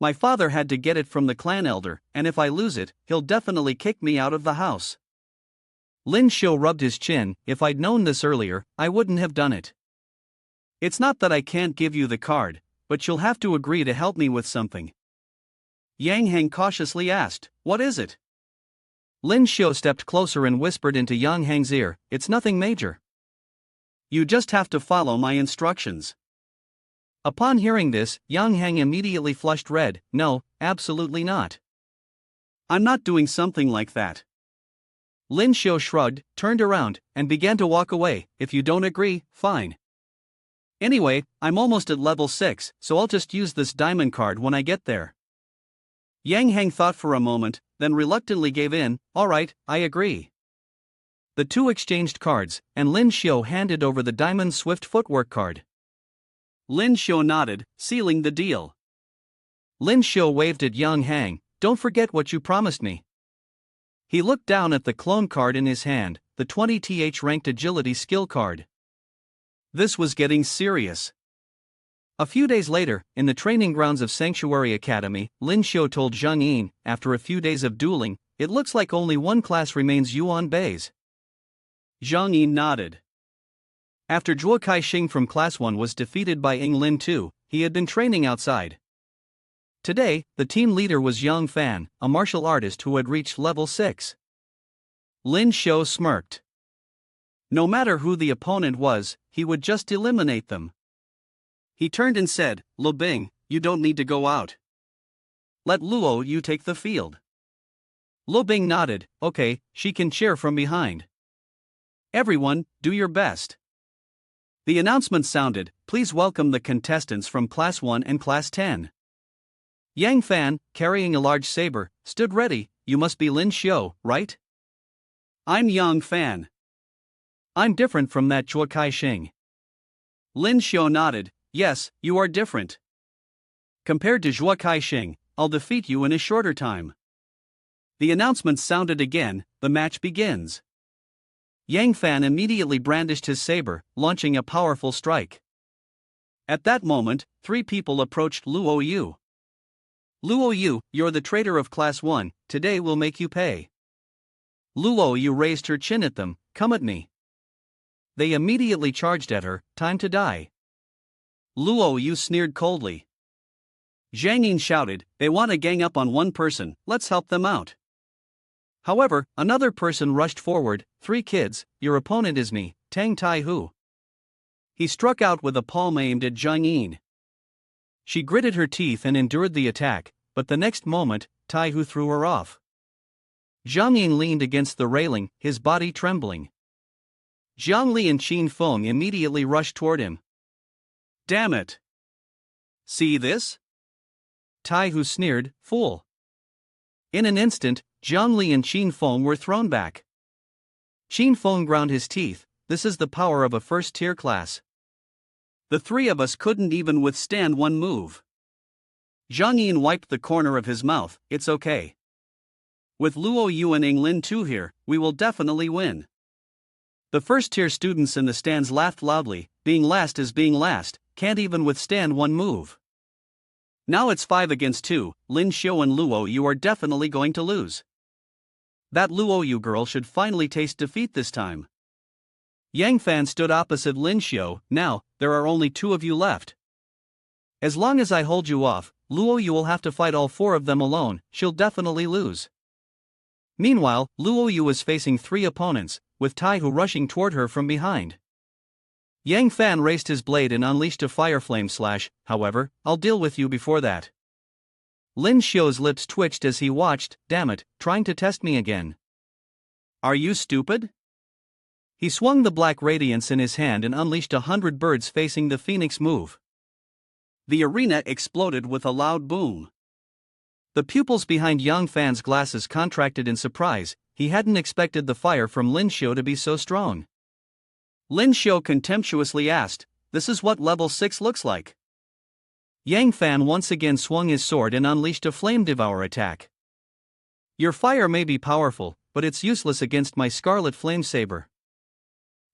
My father had to get it from the clan elder, and if I lose it, he'll definitely kick me out of the house. Lyn Shio rubbed his chin, if I'd known this earlier, I wouldn't have done it. It's not that I can't give you the card, but you'll have to agree to help me with something. Yang Hang cautiously asked, what is it? Lyn Shio stepped closer and whispered into Yang Hang's ear, "It's nothing major. You just have to follow my instructions." Upon hearing this, Yang Hang immediately flushed red. "No, absolutely not. I'm not doing something like that." Lyn Shio shrugged, turned around, and began to walk away. "If you don't agree, fine. Anyway, I'm almost at level 6, so I'll just use this diamond card when I get there." Yang Hang thought for a moment, then reluctantly gave in. "Alright, I agree." The two exchanged cards, and Lyn Shio handed over the diamond swift footwork card. Lyn Shio nodded, sealing the deal. Lyn Shio waved at Yang Hang. "Don't forget what you promised me." He looked down at the clone card in his hand, the 20th ranked agility skill card. This was getting serious. A few days later, in the training grounds of Sanctuary Academy, Lyn Shio told Zhang Yin, after a few days of dueling, "It looks like only one class remains Yuan Bei's." Zhang Yin nodded. After Zhuo Kai Shing from Class 1 was defeated by Ying Lin 2, he had been training outside. Today, the team leader was Yang Fan, a martial artist who had reached level 6. Lyn Shio smirked. No matter who the opponent was, he would just eliminate them. He turned and said, "Lu Bing, you don't need to go out. Let Luo Yu take the field." Lu Bing nodded. "Okay, she can cheer from behind." "Everyone, do your best." The announcement sounded, "Please welcome the contestants from Class 1 and Class 10. Yang Fan, carrying a large saber, stood ready. "You must be Lyn Shio, right?" "I'm Yang Fan." "I'm different from that Zhuo Kai Shing." Lyn Shio nodded. "Yes, you are different. Compared to Zhuo Kai Shing, I'll defeat you in a shorter time." The announcement sounded again. "The match begins." Yang Fan immediately brandished his saber, launching a powerful strike. At that moment, 3 people approached Luo Yu. "Luo Yu, you're the traitor of Class 1, today we'll make you pay." Luo Yu raised her chin at them. "Come at me." They immediately charged at her. "Time to die." Luo Yu sneered coldly. Zhang Yin shouted, "They want to gang up on one person, let's help them out." However, another person rushed forward. "3 kids, your opponent is me, Tang Tai. He struck out with a palm aimed at Zhang Yin. She gritted her teeth and endured the attack, but the next moment, Tai Hu threw her off. Zhang Yin leaned against the railing, his body trembling. Zhang Li and Qin Feng immediately rushed toward him. "Damn it! See this?" Tai Hu sneered, "Fool." In an instant, Zhang Li and Qin Feng were thrown back. Qin Feng ground his teeth. "This is the power of a first-tier class. The 3 of us couldn't even withstand one move." Zhang Yin wiped the corner of his mouth. "It's okay. With Luo Yu and Ying Lin 2 here, we will definitely win." The first-tier students in the stands laughed loudly. "Being last is being last, can't even withstand one move." "Now it's 5 against 2, Lyn Shio and Luo Yu are definitely going to lose. That Luo Yu girl should finally taste defeat this time." Yang Fan stood opposite Lyn Shio. "Now, there are only 2 of you left. As long as I hold you off, Luo Yu will have to fight all 4 of them alone, she'll definitely lose." Meanwhile, Luo Yu was facing 3 opponents, with Tai Hu rushing toward her from behind. Yang Fan raised his blade and unleashed a fire flame slash. "However, I'll deal with you before that." Lyn Shio's lips twitched as he watched. "Damn it, trying to test me again. Are you stupid?" He swung the black radiance in his hand and unleashed 100 birds facing the phoenix move. The arena exploded with a loud boom. The pupils behind Yang Fan's glasses contracted in surprise. He hadn't expected the fire from Lyn Shio to be so strong. Lyn Shio contemptuously asked, "This is what level 6 looks like." Yang Fan once again swung his sword and unleashed a flame devour attack. "Your fire may be powerful, but it's useless against my scarlet flame saber.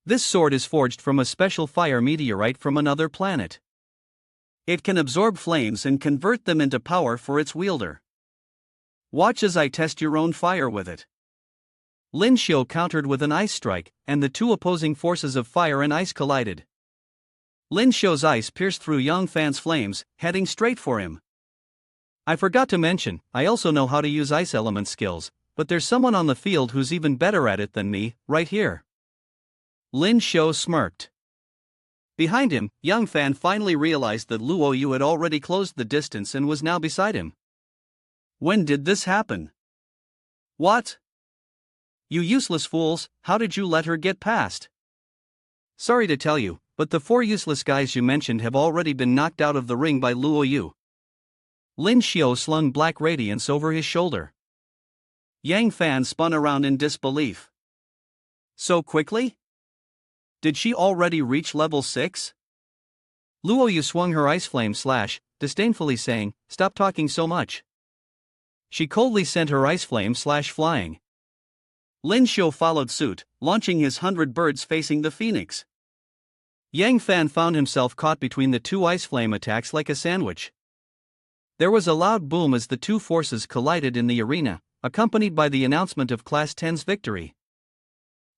This sword is forged from a special fire meteorite from another planet. It can absorb flames and convert them into power for its wielder. Watch as I test your own fire with it." Lyn Shio countered with an ice strike, and the 2 opposing forces of fire and ice collided. Lyn Shio's ice pierced through Yang Fan's flames, heading straight for him. "I forgot to mention, I also know how to use ice element skills. but there's someone on the field who's even better at it than me, right here. Lyn Shio smirked. Behind him, young Fan finally realized that Luo Yu had already closed the distance and was now beside him. When did this happen? What? You useless fools, how did you let her get past? Sorry to tell you, but the 4 useless guys you mentioned have already been knocked out of the ring by Luo Yu. Lyn Shio slung black radiance over his shoulder. Yang Fan spun around in disbelief. So quickly? Did she already reach level 6? Luo Yu swung her ice flame slash, disdainfully saying, "Stop talking so much." She coldly sent her ice flame slash flying. Lyn Shio followed suit, launching his 100 birds facing the phoenix. Yang Fan found himself caught between the 2 ice flame attacks like a sandwich. There was a loud boom as the 2 forces collided in the arena, accompanied by the announcement of Class 10's victory.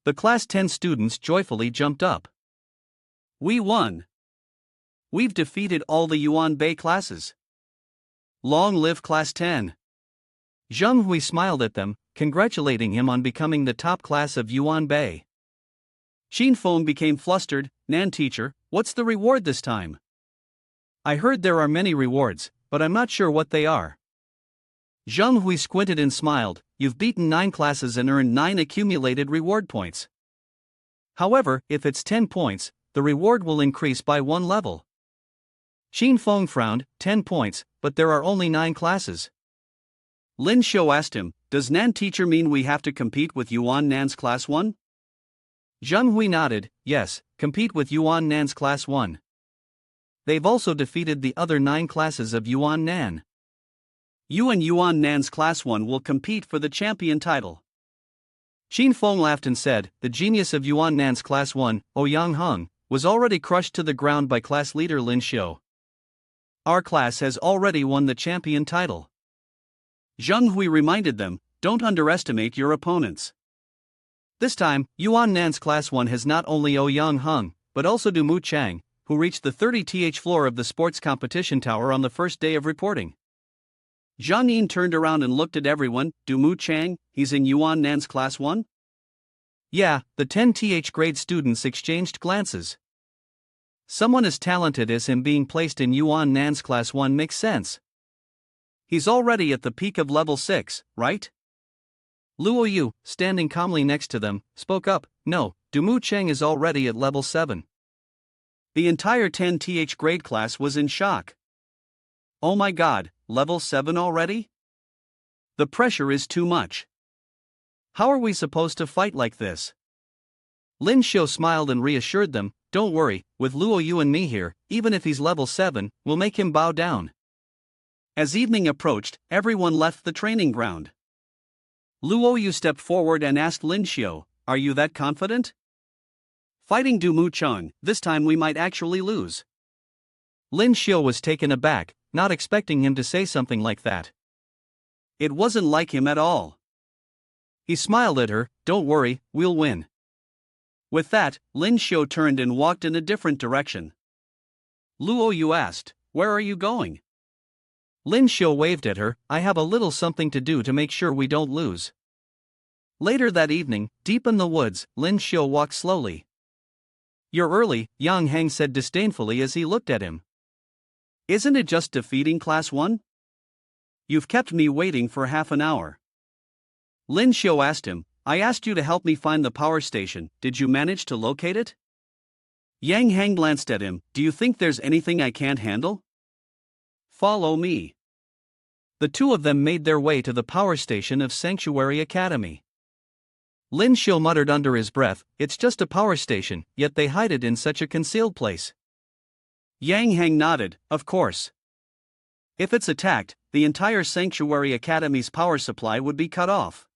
The Class 10 students joyfully jumped up. We won! We've defeated all the Yuan Bei classes. Long live Class 10! Zheng Hui smiled at them, congratulating him on becoming the top class of Yuan Bei. Xin Feng became flustered. "Nan teacher, what's the reward this time?" "I heard there are many rewards, but I'm not sure what they are." Zheng Hui squinted and smiled. "You've beaten 9 classes and earned 9 accumulated reward points. However, if it's 10 points, the reward will increase by 1 level." Xin Feng frowned. 10 points, but there are only 9 classes. Lyn Shio asked him, "Does Nan teacher mean we have to compete with Yuan Nan's class 1? Zheng Hui nodded. "Yes, compete with Yuan Nan's class 1. They've also defeated the other 9 classes of Yuan Nan. You and Yuan Nan's class 1 will compete for the champion title." Xin Feng laughed and said, "The genius of Yuan Nan's class 1, Ouyang Heng, was already crushed to the ground by class leader Lyn Shio. Our class has already won the champion title." Zheng Hui reminded them, "Don't underestimate your opponents. This time, Yuan Nan's class 1 has not only Ouyang Heng, but also Du Mu Chang, who reached the 30th floor of the sports competition tower on the first day of reporting." Zhang Yin turned around and looked at everyone. "Du Mu Chang, he's in Yuan Nan's class 1? Yeah, the 10th grade students exchanged glances. Someone as talented as him being placed in Yuan Nan's class 1 makes sense. He's already at the peak of level 6, right?" Luo Yu, standing calmly next to them, spoke up, "No, Du Mu Cheng is already at level 7. The entire 10th grade class was in shock. "Oh my god, level 7 already? The pressure is too much. How are we supposed to fight like this?" Lyn Shio smiled and reassured them, "Don't worry, with Luo Yu and me here, even if he's level 7, we'll make him bow down." As evening approached, everyone left the training ground. Luo Yu stepped forward and asked Lyn Shio, "Are you that confident? Fighting Du Mu Cheng, this time we might actually lose." Lyn Shio was taken aback, not expecting him to say something like that. It wasn't like him at all. He smiled at her, "Don't worry, we'll win." With that, Lyn Shio turned and walked in a different direction. Luo Yu asked, "Where are you going?" Lyn Shio waved at her, "I have a little something to do to make sure we don't lose." Later that evening, deep in the woods, Lyn Shio walked slowly. "You're early," Yang Heng said disdainfully as he looked at him. "Isn't it just defeating class 1? You've kept me waiting for half an hour." Lyn Shio asked him, "I asked you to help me find the power station, did you manage to locate it?" Yang Heng glanced at him, "Do you think there's anything I can't handle? Follow me." The 2 of them made their way to the power station of Sanctuary Academy. Lyn Shio muttered under his breath, "It's just a power station, yet they hide it in such a concealed place." Yang Heng nodded, "Of course. If it's attacked, the entire Sanctuary Academy's power supply would be cut off."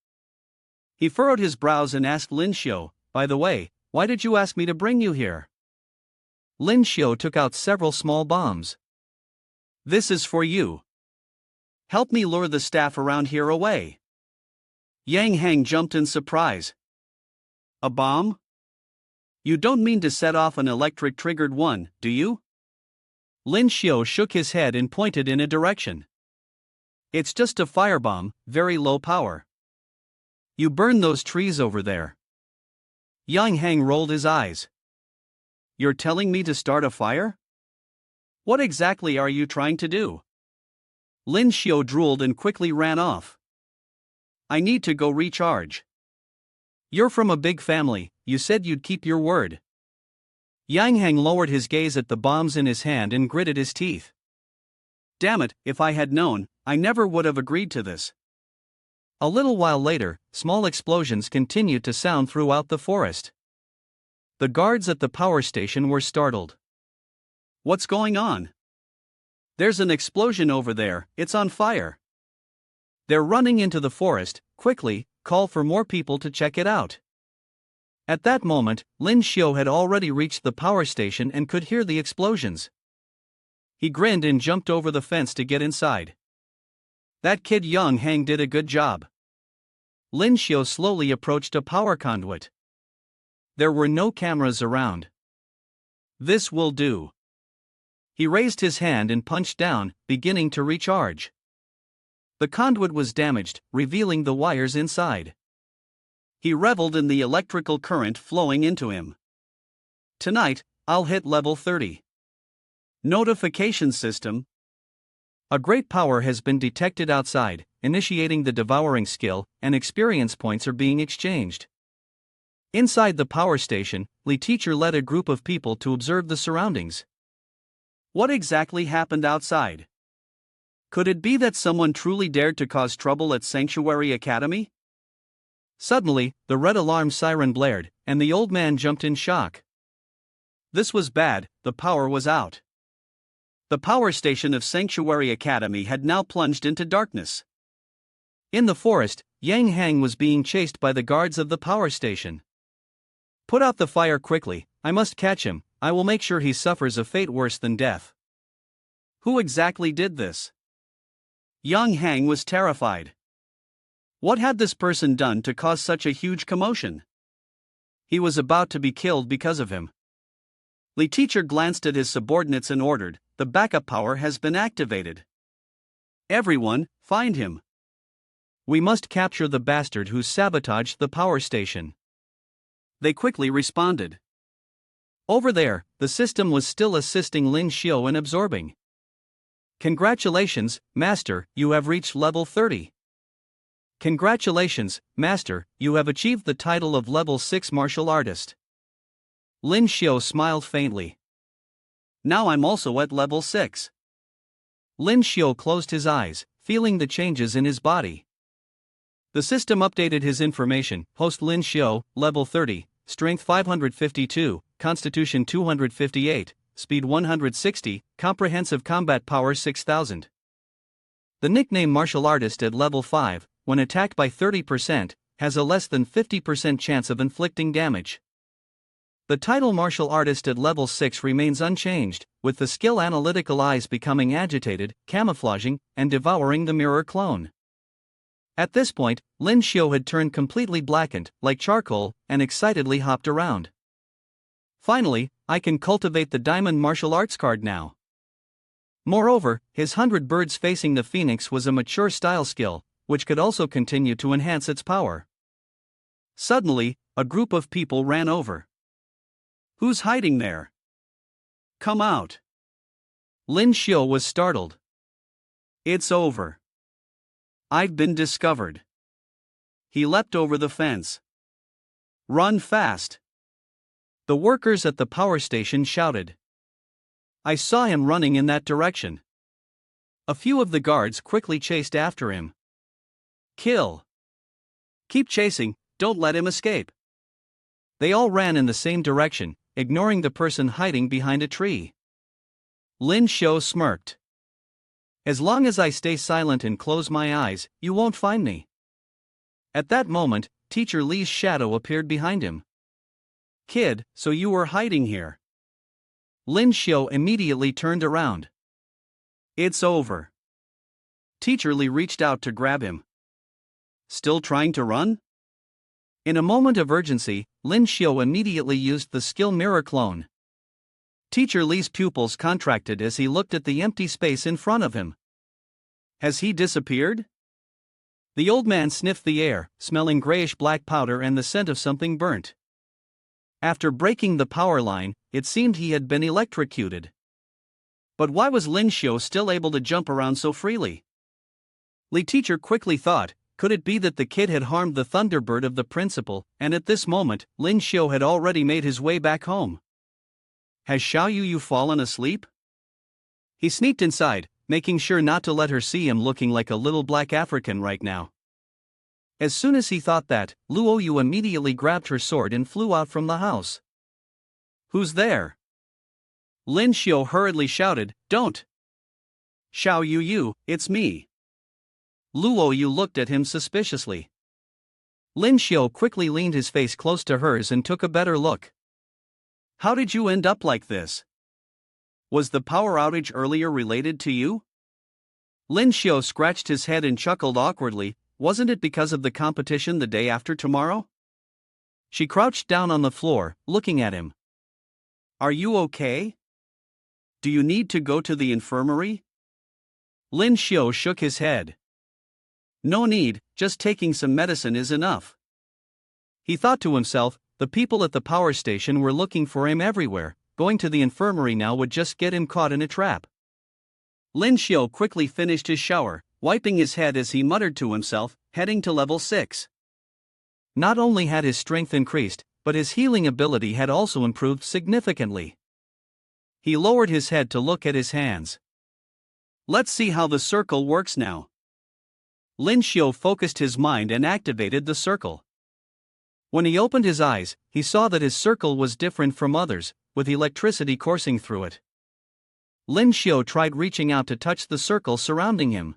He furrowed his brows and asked Lyn Shio, "By the way, why did you ask me to bring you here?" Lyn Shio took out several small bombs. "This is for you. Help me lure the staff around here away." Yang Heng jumped in surprise. "A bomb? You don't mean to set off an electric-triggered one, do you?" Lyn Shio shook his head and pointed in a direction. "It's just a firebomb, very low power. You burn those trees over there. Yang Hang rolled his eyes. You're telling me to start a fire? What exactly are you trying to do? Lyn Shio drooled and quickly ran off. I need to go recharge. You're from a big family, you said you'd keep your word. Yang Hang lowered his gaze at the bombs in his hand and gritted his teeth. Damn it, if I had known, I never would have agreed to this. A little while later, small explosions continued to sound throughout the forest. The guards at the power station were startled. What's going on? There's an explosion over there, it's on fire. They're running into the forest, quickly, call for more people to check it out. At that moment, Lyn Shio had already reached the power station and could hear the explosions. He grinned and jumped over the fence to get inside. That kid Yang Hang did a good job. Lyn Shio slowly approached a power conduit. There were no cameras around. This will do. He raised his hand and punched down, beginning to recharge. The conduit was damaged, revealing the wires inside. He reveled in the electrical current flowing into him. Tonight, I'll hit level 30. Notification system. A great power has been detected outside, initiating the devouring skill, and experience points are being exchanged. Inside the power station, the teacher led a group of people to observe the surroundings. What exactly happened outside? Could it be that someone truly dared to cause trouble at Sanctuary Academy? Suddenly, the red alarm siren blared, and the old man jumped in shock. This was bad, the power was out. The power station of Sanctuary Academy had now plunged into darkness. In the forest, Yang Hang was being chased by the guards of the power station. Put out the fire quickly, I must catch him, I will make sure he suffers a fate worse than death. Who exactly did this? Yang Hang was terrified. What had this person done to cause such a huge commotion? He was about to be killed because of him. The teacher glanced at his subordinates and ordered, the backup power has been activated. Everyone, find him. We must capture the bastard who sabotaged the power station. They quickly responded. Over there, the system was still assisting Lyn Shio in absorbing. Congratulations, Master, you have reached level 30. Congratulations, Master, you have achieved the title of level 6 martial artist. Lyn Shio smiled faintly. Now I'm also at level 6. Lyn Shio closed his eyes, feeling the changes in his body. The system updated his information. Host Lyn Shio, level 30, strength 552, constitution 258, speed 160, comprehensive combat power 6000. The nickname martial artist at level 5, when attacked by 30%, has a less than 50% chance of inflicting damage. The title martial artist at level 6 remains unchanged, with the skill analytical eyes becoming agitated, camouflaging, and devouring the mirror clone. At this point, Lyn Shio had turned completely blackened, like charcoal, and excitedly hopped around. Finally, I can cultivate the diamond martial arts card now. Moreover, his 100 birds facing the phoenix was a mature style skill, which could also continue to enhance its power. Suddenly, a group of people ran over. Who's hiding there? Come out. Lyn Shio was startled. It's over. I've been discovered. He leapt over the fence. Run fast. The workers at the power station shouted. I saw him running in that direction. A few of the guards quickly chased after him. Kill. Keep chasing, don't let him escape. They all ran in the same direction, ignoring the person hiding behind a tree. Lyn Shio smirked. As long as I stay silent and close my eyes, you won't find me. At that moment, Teacher Li's shadow appeared behind him. Kid, so you were hiding here. Lyn Shio immediately turned around. It's over. Teacher Li reached out to grab him. Still trying to run? In a moment of urgency, Lyn Shio immediately used the skill mirror clone. Teacher Li's pupils contracted as he looked at the empty space in front of him. Has he disappeared? The old man sniffed the air, smelling grayish-black powder and the scent of something burnt. After breaking the power line, it seemed he had been electrocuted. But why was Lyn Shio still able to jump around so freely? Li teacher quickly thought, could it be that the kid had harmed the Thunderbird of the principal, and at this moment, Lyn Shio had already made his way back home? Has Xiao Yu fallen asleep? He sneaked inside, making sure not to let her see him looking like a little black African right now. As soon as he thought that, Luo Yu immediately grabbed her sword and flew out from the house. Who's there? Lyn Shio hurriedly shouted, Don't! Xiao Yu, it's me. Luo Yu looked at him suspiciously. Lyn Shio quickly leaned his face close to hers and took a better look. How did you end up like this? Was the power outage earlier related to you? Lyn Shio scratched his head and chuckled awkwardly. Wasn't it because of the competition the day after tomorrow? She crouched down on the floor, looking at him. Are you okay? Do you need to go to the infirmary? Lyn Shio shook his head. No need, just taking some medicine is enough. He thought to himself, the people at the power station were looking for him everywhere, going to the infirmary now would just get him caught in a trap. Lyn Shio quickly finished his shower, wiping his head as he muttered to himself, heading to level 6. Not only had his strength increased, but his healing ability had also improved significantly. He lowered his head to look at his hands. Let's see how the circle works now. Lyn Shio focused his mind and activated the circle. When he opened his eyes, he saw that his circle was different from others, with electricity coursing through it. Lyn Shio tried reaching out to touch the circle surrounding him.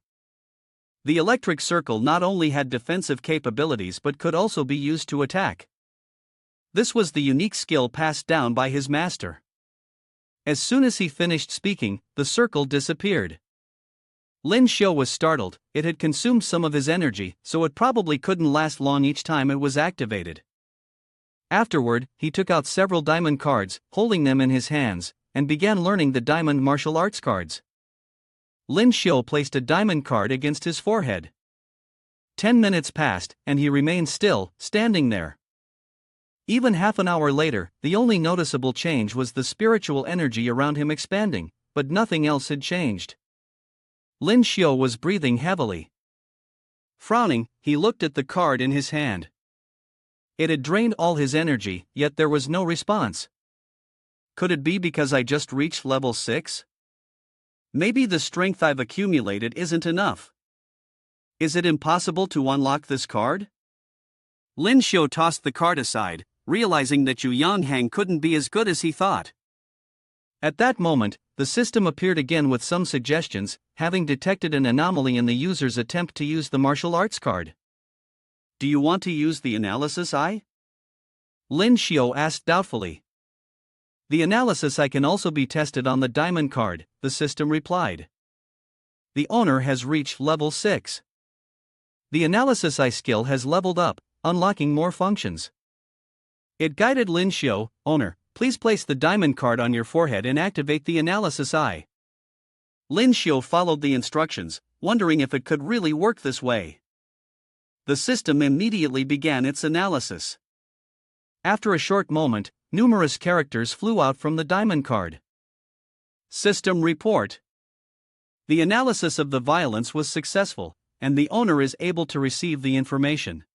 The electric circle not only had defensive capabilities but could also be used to attack. This was the unique skill passed down by his master. As soon as he finished speaking, the circle disappeared. Lyn Shio was startled. It had consumed some of his energy, so it probably couldn't last long each time it was activated. Afterward, he took out several diamond cards, holding them in his hands, and began learning the diamond martial arts cards. Lyn Shio placed a diamond card against his forehead. 10 minutes passed, and he remained still, standing there. Even half an hour later, the only noticeable change was the spiritual energy around him expanding, but nothing else had changed. Lyn Shio was breathing heavily. Frowning, he looked at the card in his hand. It had drained all his energy, yet there was no response. Could it be because I just reached level 6? Maybe the strength I've accumulated isn't enough. Is it impossible to unlock this card? Lyn Shio tossed the card aside, realizing that Yu Yanghang couldn't be as good as he thought. At that moment, the system appeared again with some suggestions, having detected an anomaly in the user's attempt to use the martial arts card. Do you want to use the analysis eye? Lyn Shio asked doubtfully. The analysis eye can also be tested on the diamond card, the system replied. The owner has reached level 6. The analysis eye skill has leveled up, unlocking more functions. It guided Lyn Shio, owner, please place the diamond card on your forehead and activate the analysis eye. Lyn Shio followed the instructions, wondering if it could really work this way. The system immediately began its analysis. After a short moment, numerous characters flew out from the diamond card. System report. The analysis of the violence was successful, and the owner is able to receive the information.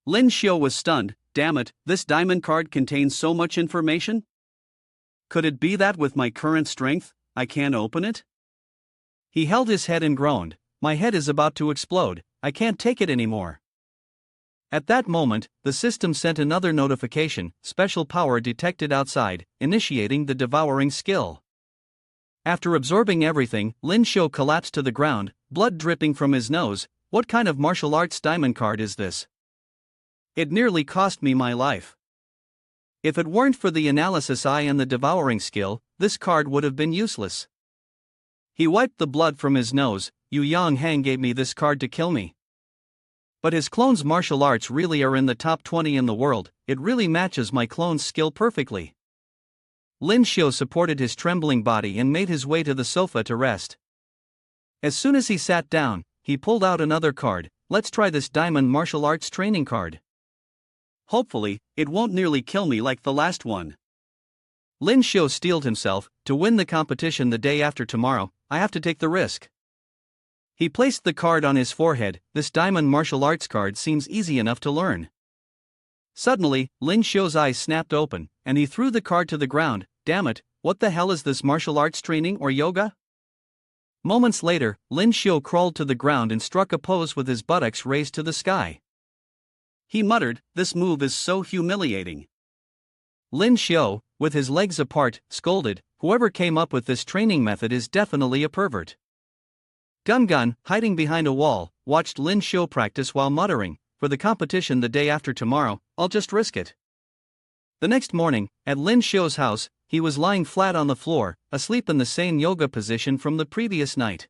Lyn Shio was stunned. Damn it, this diamond card contains so much information? Could it be that with my current strength, I can't open it? He held his head and groaned, my head is about to explode, I can't take it anymore. At that moment, the system sent another notification, special power detected outside, initiating the devouring skill. After absorbing everything, Lyn Shio collapsed to the ground, blood dripping from his nose. What kind of martial arts diamond card is this? It nearly cost me my life. If it weren't for the analysis eye and the devouring skill, this card would have been useless. He wiped the blood from his nose. Yu Yanghang gave me this card to kill me. But his clone's martial arts really are in the top 20 in the world, it really matches my clone's skill perfectly. Lyn Shio supported his trembling body and made his way to the sofa to rest. As soon as he sat down, he pulled out another card, let's try this diamond martial arts training card. Hopefully, it won't nearly kill me like the last one. Lyn Shio steeled himself, to win the competition the day after tomorrow, I have to take the risk. He placed the card on his forehead. This diamond martial arts card seems easy enough to learn. Suddenly, Lyn Shio's eyes snapped open, and he threw the card to the ground. Damn it, what the hell is this martial arts training or yoga? Moments later, Lyn Shio crawled to the ground and struck a pose with his buttocks raised to the sky. He muttered, this move is so humiliating. Lyn Shio, with his legs apart, scolded, whoever came up with this training method is definitely a pervert. Gun, hiding behind a wall, watched Lyn Shio practice while muttering, for the competition the day after tomorrow, I'll just risk it. The next morning, at Lyn Shio's house, he was lying flat on the floor, asleep in the same yoga position from the previous night.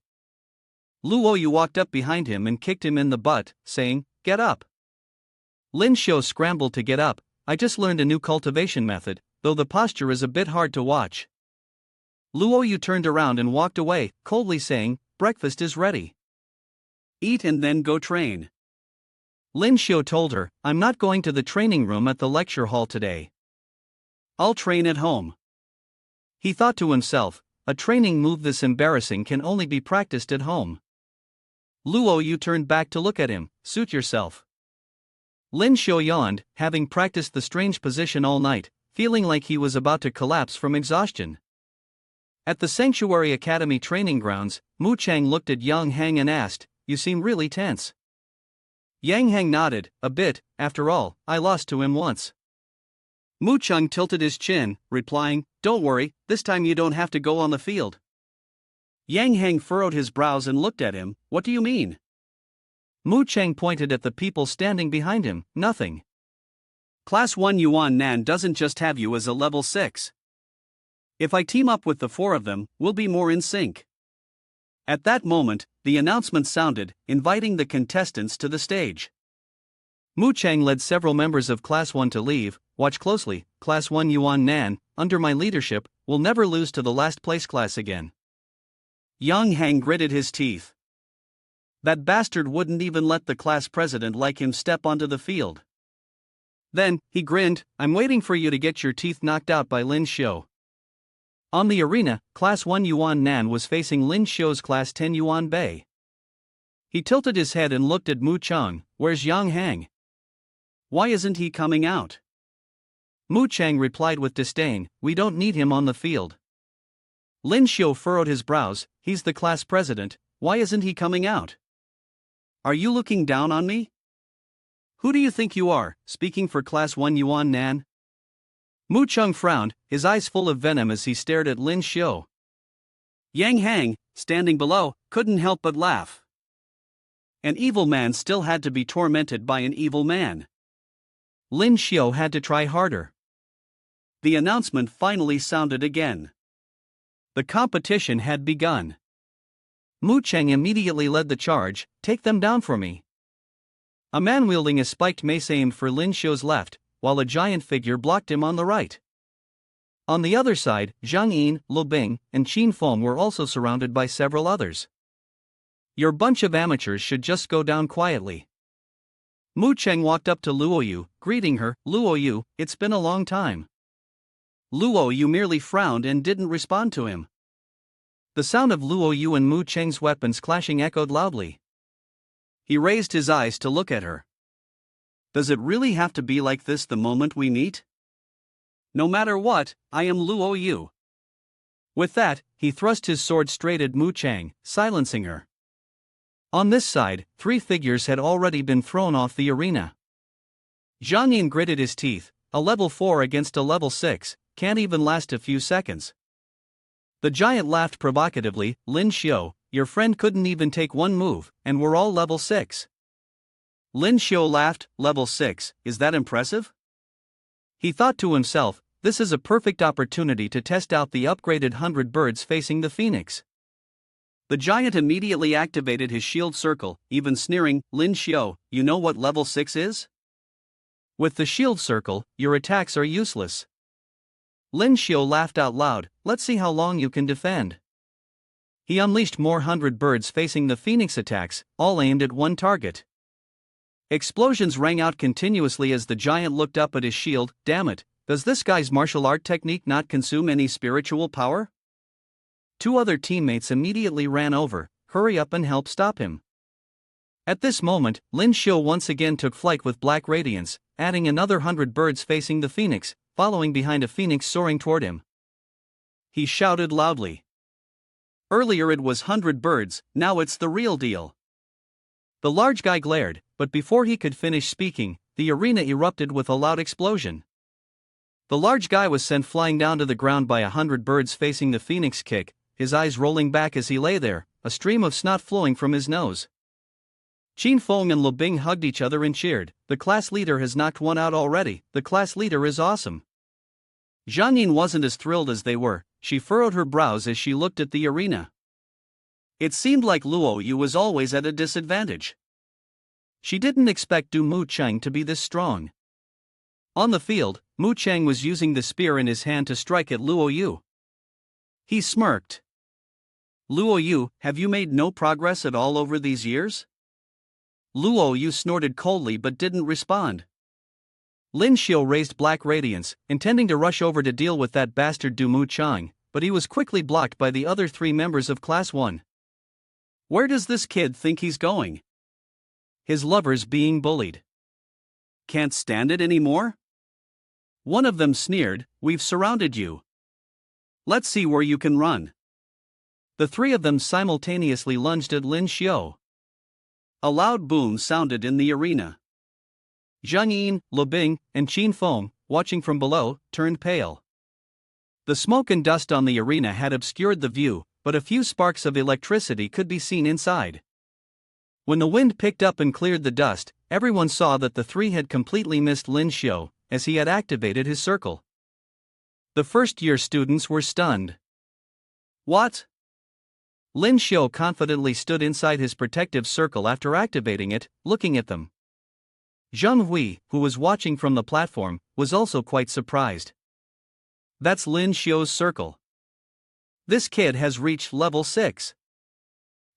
Luoyu walked up behind him and kicked him in the butt, saying, get up. Lyn Shio scrambled to get up. I just learned a new cultivation method, though the posture is a bit hard to watch. Luoyu turned around and walked away, coldly saying, breakfast is ready. Eat and then go train. Lyn Shio told her, I'm not going to the training room at the lecture hall today. I'll train at home. He thought to himself, a training move this embarrassing can only be practiced at home. Luoyu turned back to look at him, suit yourself. Lyn Shio yawned, having practiced the strange position all night, feeling like he was about to collapse from exhaustion. At the Sanctuary Academy training grounds, Mu Chang looked at Yang Hang and asked, you seem really tense. Yang Hang nodded, a bit, after all, I lost to him once. Mu Chang tilted his chin, replying, don't worry, this time you don't have to go on the field. Yang Hang furrowed his brows and looked at him, what do you mean? Mu Chang pointed at the people standing behind him, nothing. Class 1 Yuan Nan doesn't just have you as a level 6. If I team up with the 4 of them, we'll be more in sync. At that moment, the announcement sounded, inviting the contestants to the stage. Mu Chang led several members of Class 1 to leave. Watch closely, Class 1 Yuan Nan, under my leadership, will never lose to the last place class again. Yang Hang gritted his teeth. That bastard wouldn't even let the class president like him step onto the field. Then, he grinned, I'm waiting for you to get your teeth knocked out by Lyn Shio. On the arena, Class 1 Yuan Nan was facing Lyn Shio's Class 10 Yuan Bei. He tilted his head and looked at Mu Chang, where's Yang Hang? Why isn't he coming out? Mu Chang replied with disdain, we don't need him on the field. Lyn Shio furrowed his brows, he's the class president, why isn't he coming out? Are you looking down on me? Who do you think you are, speaking for Class 1 Yuan Nan? Mu Chang frowned, his eyes full of venom as he stared at Lyn Shio. Yang Hang, standing below, couldn't help but laugh. An evil man still had to be tormented by an evil man. Lyn Shio had to try harder. The announcement finally sounded again. The competition had begun. Mu Chang immediately led the charge, take them down for me. A man wielding a spiked mace aimed for Lyn Shio's left, while a giant figure blocked him on the right. On the other side, Zhang Yin, Lu Bing, and Qin Feng were also surrounded by several others. Your bunch of amateurs should just go down quietly. Mu Chang walked up to Luoyu, greeting her, Luoyu, it's been a long time. Luoyu merely frowned and didn't respond to him. The sound of Luoyu and Mu Chang's weapons clashing echoed loudly. He raised his eyes to look at her. Does it really have to be like this the moment we meet? No matter what, I am Luoyu. With that, he thrust his sword straight at Mu Chang, silencing her. On this side, 3 figures had already been thrown off the arena. Zhang Yin gritted his teeth, a level 4 against a level 6, can't even last a few seconds. The giant laughed provocatively, Lyn Shio, your friend couldn't even take one move, and we're all level 6. Lyn Shio laughed, level 6, is that impressive? He thought to himself, this is a perfect opportunity to test out the upgraded 100 birds facing the phoenix. The giant immediately activated his shield circle, even sneering, Lyn Shio, you know what level 6 is? With the shield circle, your attacks are useless. Lyn Shio laughed out loud, let's see how long you can defend. He unleashed more 100 birds facing the phoenix attacks, all aimed at one target. Explosions rang out continuously as the giant looked up at his shield. Damn it, does this guy's martial art technique not consume any spiritual power? Two other teammates immediately ran over. Hurry up and help stop him. At this moment, Lyn Shio once again took flight with black radiance, adding another 100 birds facing the phoenix, following behind a phoenix soaring toward him. He shouted loudly. Earlier it was 100 birds, now it's the real deal. The large guy glared, but before he could finish speaking, the arena erupted with a loud explosion. The large guy was sent flying down to the ground by 100 birds facing the phoenix kick, his eyes rolling back as he lay there, a stream of snot flowing from his nose. Qin Feng and Lu Bing hugged each other and cheered. The class leader has knocked one out already, the class leader is awesome. Zhang Yin wasn't as thrilled as they were, she furrowed her brows as she looked at the arena. It seemed like Luo Yu was always at a disadvantage. She didn't expect Du Mu Cheng to be this strong. On the field, Mu Cheng was using the spear in his hand to strike at Luo Yu. He smirked. Luo Yu, have you made no progress at all over these years? Luo Yu snorted coldly but didn't respond. Lyn Shio raised black radiance, intending to rush over to deal with that bastard Du Mu Cheng, but he was quickly blocked by the other three members of Class 1. Where does this kid think he's going? His lover's being bullied. Can't stand it anymore? One of them sneered, we've surrounded you. Let's see where you can run. The three of them simultaneously lunged at Lyn Shio. A loud boom sounded in the arena. Zhang Yin, Lu Bing, and Qin Feng, watching from below, turned pale. The smoke and dust on the arena had obscured the view, but a few sparks of electricity could be seen inside. When the wind picked up and cleared the dust, everyone saw that the three had completely missed Lyn Shio, as he had activated his circle. The first-year students were stunned. What? Lyn Shio confidently stood inside his protective circle after activating it, looking at them. Zheng Hui, who was watching from the platform, was also quite surprised. That's Lyn Shio's circle. This kid has reached level 6.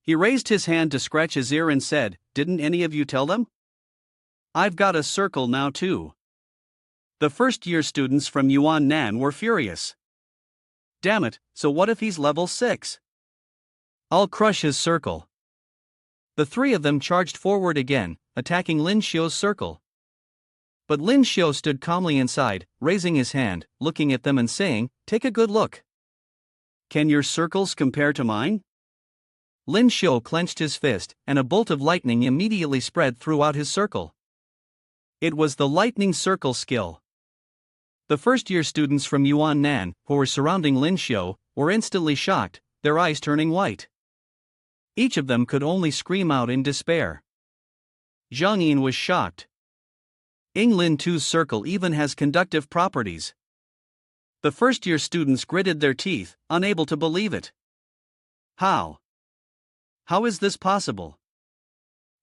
He raised his hand to scratch his ear and said, didn't any of you tell them? I've got a circle now too. The first-year students from Yuan Nan were furious. Damn it, so what if he's level 6? I'll crush his circle. The three of them charged forward again, attacking Lyn Shio's circle. But Lyn Shio stood calmly inside, raising his hand, looking at them and saying, take a good look. Can your circles compare to mine? Lyn Shio clenched his fist, and a bolt of lightning immediately spread throughout his circle. It was the lightning circle skill. The first-year students from Yuan Nan, who were surrounding Lyn Shio, were instantly shocked, their eyes turning white. Each of them could only scream out in despair. Zhang Yin was shocked. Lyn Tu's circle even has conductive properties. The first-year students gritted their teeth, unable to believe it. How? How is this possible?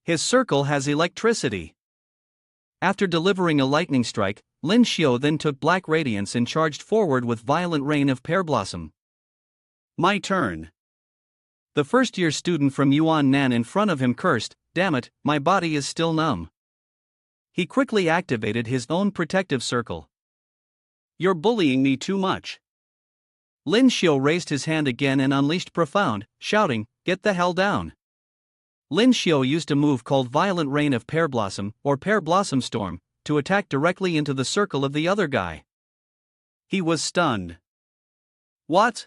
His circle has electricity. After delivering a lightning strike, Lyn Shio then took black radiance and charged forward with violent rain of pear blossom. My turn. The first-year student from Yuan Nan in front of him cursed, damn it, my body is still numb. He quickly activated his own protective circle. You're bullying me too much. Lyn Shio raised his hand again and unleashed profound, shouting, get the hell down. Lyn Shio used a move called Violent Rain of Pear Blossom, or Pear Blossom Storm, to attack directly into the circle of the other guy. He was stunned. What?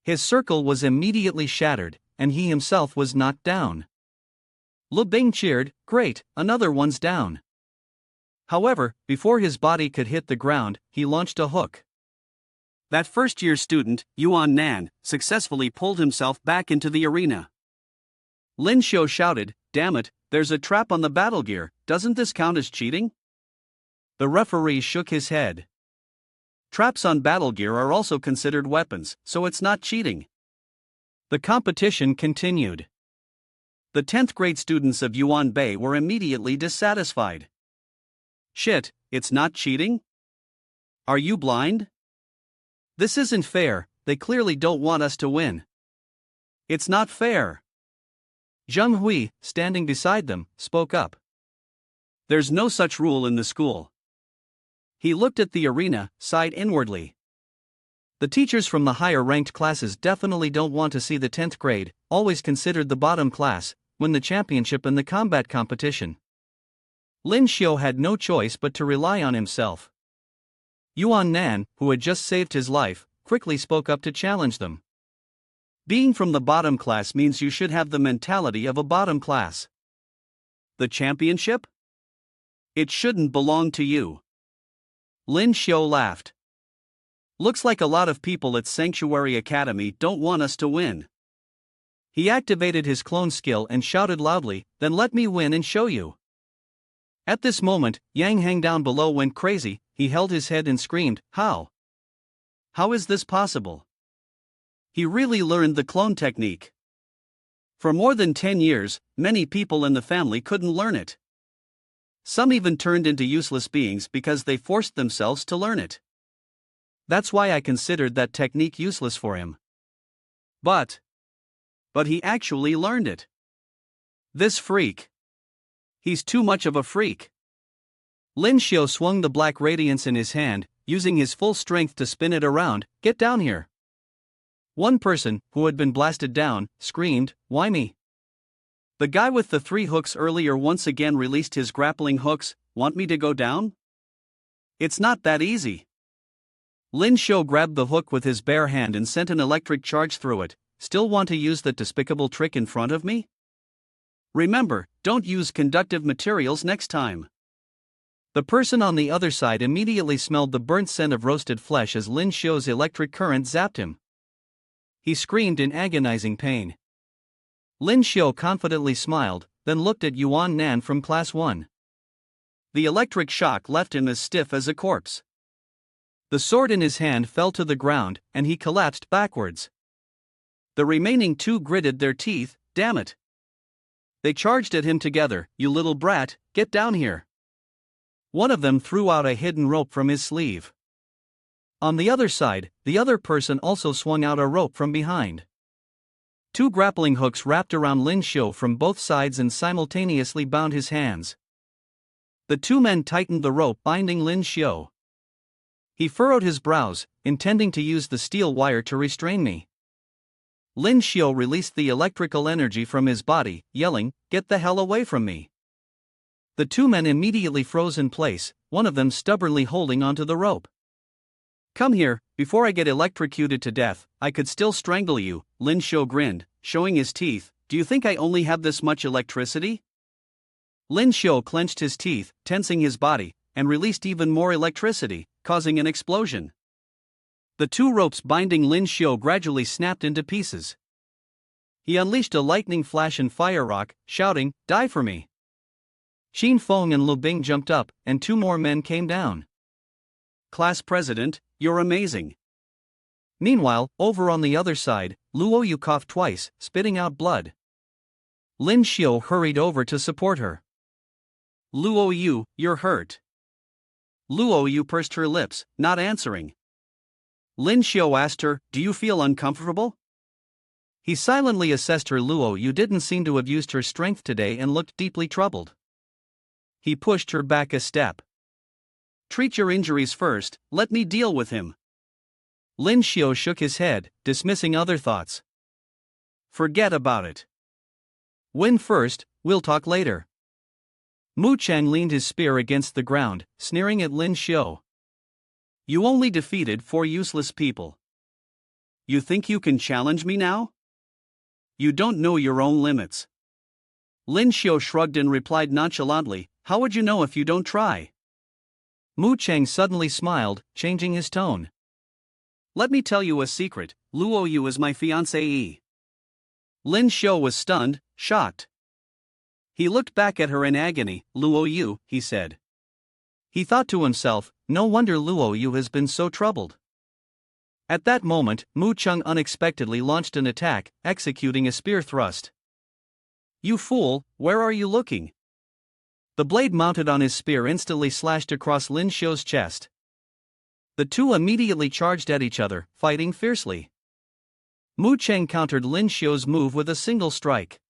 His circle was immediately shattered, and he himself was knocked down. Lu Bing cheered, great, another one's down. However, before his body could hit the ground, he launched a hook. That first-year student, Yuan Nan, successfully pulled himself back into the arena. Lyn Shio shouted, damn it, there's a trap on the battle gear, doesn't this count as cheating? The referee shook his head. Traps on battle gear are also considered weapons, so it's not cheating. The competition continued. The 10th grade students of Yuan Bei were immediately dissatisfied. Shit, it's not cheating? Are you blind? This isn't fair, they clearly don't want us to win. It's not fair. Zheng Hui, standing beside them, spoke up. There's no such rule in the school. He looked at the arena, sighed inwardly. The teachers from the higher-ranked classes definitely don't want to see the 10th grade, always considered the bottom class, win the championship in the combat competition. Lyn Shio had no choice but to rely on himself. Yuan Nan, who had just saved his life, quickly spoke up to challenge them. Being from the bottom class means you should have the mentality of a bottom class. The championship? It shouldn't belong to you. Lyn Shio laughed. Looks like a lot of people at Sanctuary Academy don't want us to win. He activated his clone skill and shouted loudly, "Then let me win and show you." At this moment, Yang Hang down below went crazy. He held his head and screamed, "How? How is this possible?" He really learned the clone technique. For more than 10 years, many people in the family couldn't learn it. Some even turned into useless beings because they forced themselves to learn it. That's why I considered that technique useless for him. But he actually learned it. This freak. He's too much of a freak. Lyn Shio swung the black radiance in his hand, using his full strength to spin it around. "Get down here." One person, who had been blasted down, screamed, "Why me?" The guy with the 3 hooks earlier once again released his grappling hooks. "Want me to go down?" It's not that easy. Lyn Shio grabbed the hook with his bare hand and sent an electric charge through it. "Still want to use that despicable trick in front of me? Remember, don't use conductive materials next time." The person on the other side immediately smelled the burnt scent of roasted flesh as Lyn Shio's electric current zapped him. He screamed in agonizing pain. Lyn Shio confidently smiled, then looked at Yuan Nan from Class 1. The electric shock left him as stiff as a corpse. The sword in his hand fell to the ground, and he collapsed backwards. The remaining 2 gritted their teeth. "Damn it." They charged at him together. "You little brat, get down here." One of them threw out a hidden rope from his sleeve. On the other side, the other person also swung out a rope from behind. 2 grappling hooks wrapped around Lyn Shio from both sides and simultaneously bound his hands. The 2 men tightened the rope binding Lyn Shio. He furrowed his brows, intending to use the steel wire to restrain me. Lyn Shio released the electrical energy from his body, yelling, "Get the hell away from me." The 2 men immediately froze in place, one of them stubbornly holding onto the rope. "Come here, before I get electrocuted to death. I could still strangle you," Lyn Shio grinned, showing his teeth. "Do you think I only have this much electricity?" Lyn Shio clenched his teeth, tensing his body, and released even more electricity, causing an explosion. The 2 ropes binding Lyn Shio gradually snapped into pieces. He unleashed a lightning flash and fire rock, shouting, "Die for me!" Xin Feng and Lu Bing jumped up, and 2 more men came down. "Class president, you're amazing." Meanwhile, over on the other side, Luo Yu coughed twice, spitting out blood. Lyn Shio hurried over to support her. "Luo Yu, you're hurt." Luo Yu pursed her lips, not answering. Lyn Shio asked her, "Do you feel uncomfortable?" He silently assessed her. Luo Yu didn't seem to have used her strength today and looked deeply troubled. He pushed her back a step. "Treat your injuries first, let me deal with him." Lyn Shio shook his head, dismissing other thoughts. "Forget about it. Win first, we'll talk later." Mu Chang leaned his spear against the ground, sneering at Lyn Shio. "You only defeated 4 useless people. You think you can challenge me now? You don't know your own limits." Lyn Shio shrugged and replied nonchalantly, "How would you know if you don't try?" Mu Chang suddenly smiled, changing his tone. "Let me tell you a secret, Luo Yu is my fiancée." Lyn Shio was stunned, shocked. He looked back at her in agony. "Luo Yu," he said. He thought to himself, no wonder Luo Yu has been so troubled. At that moment, Mu Chang unexpectedly launched an attack, executing a spear thrust. "You fool, where are you looking?" The blade mounted on his spear instantly slashed across Lyn Shio's chest. The 2 immediately charged at each other, fighting fiercely. Mu Chang countered Lyn Shio's move with a single strike.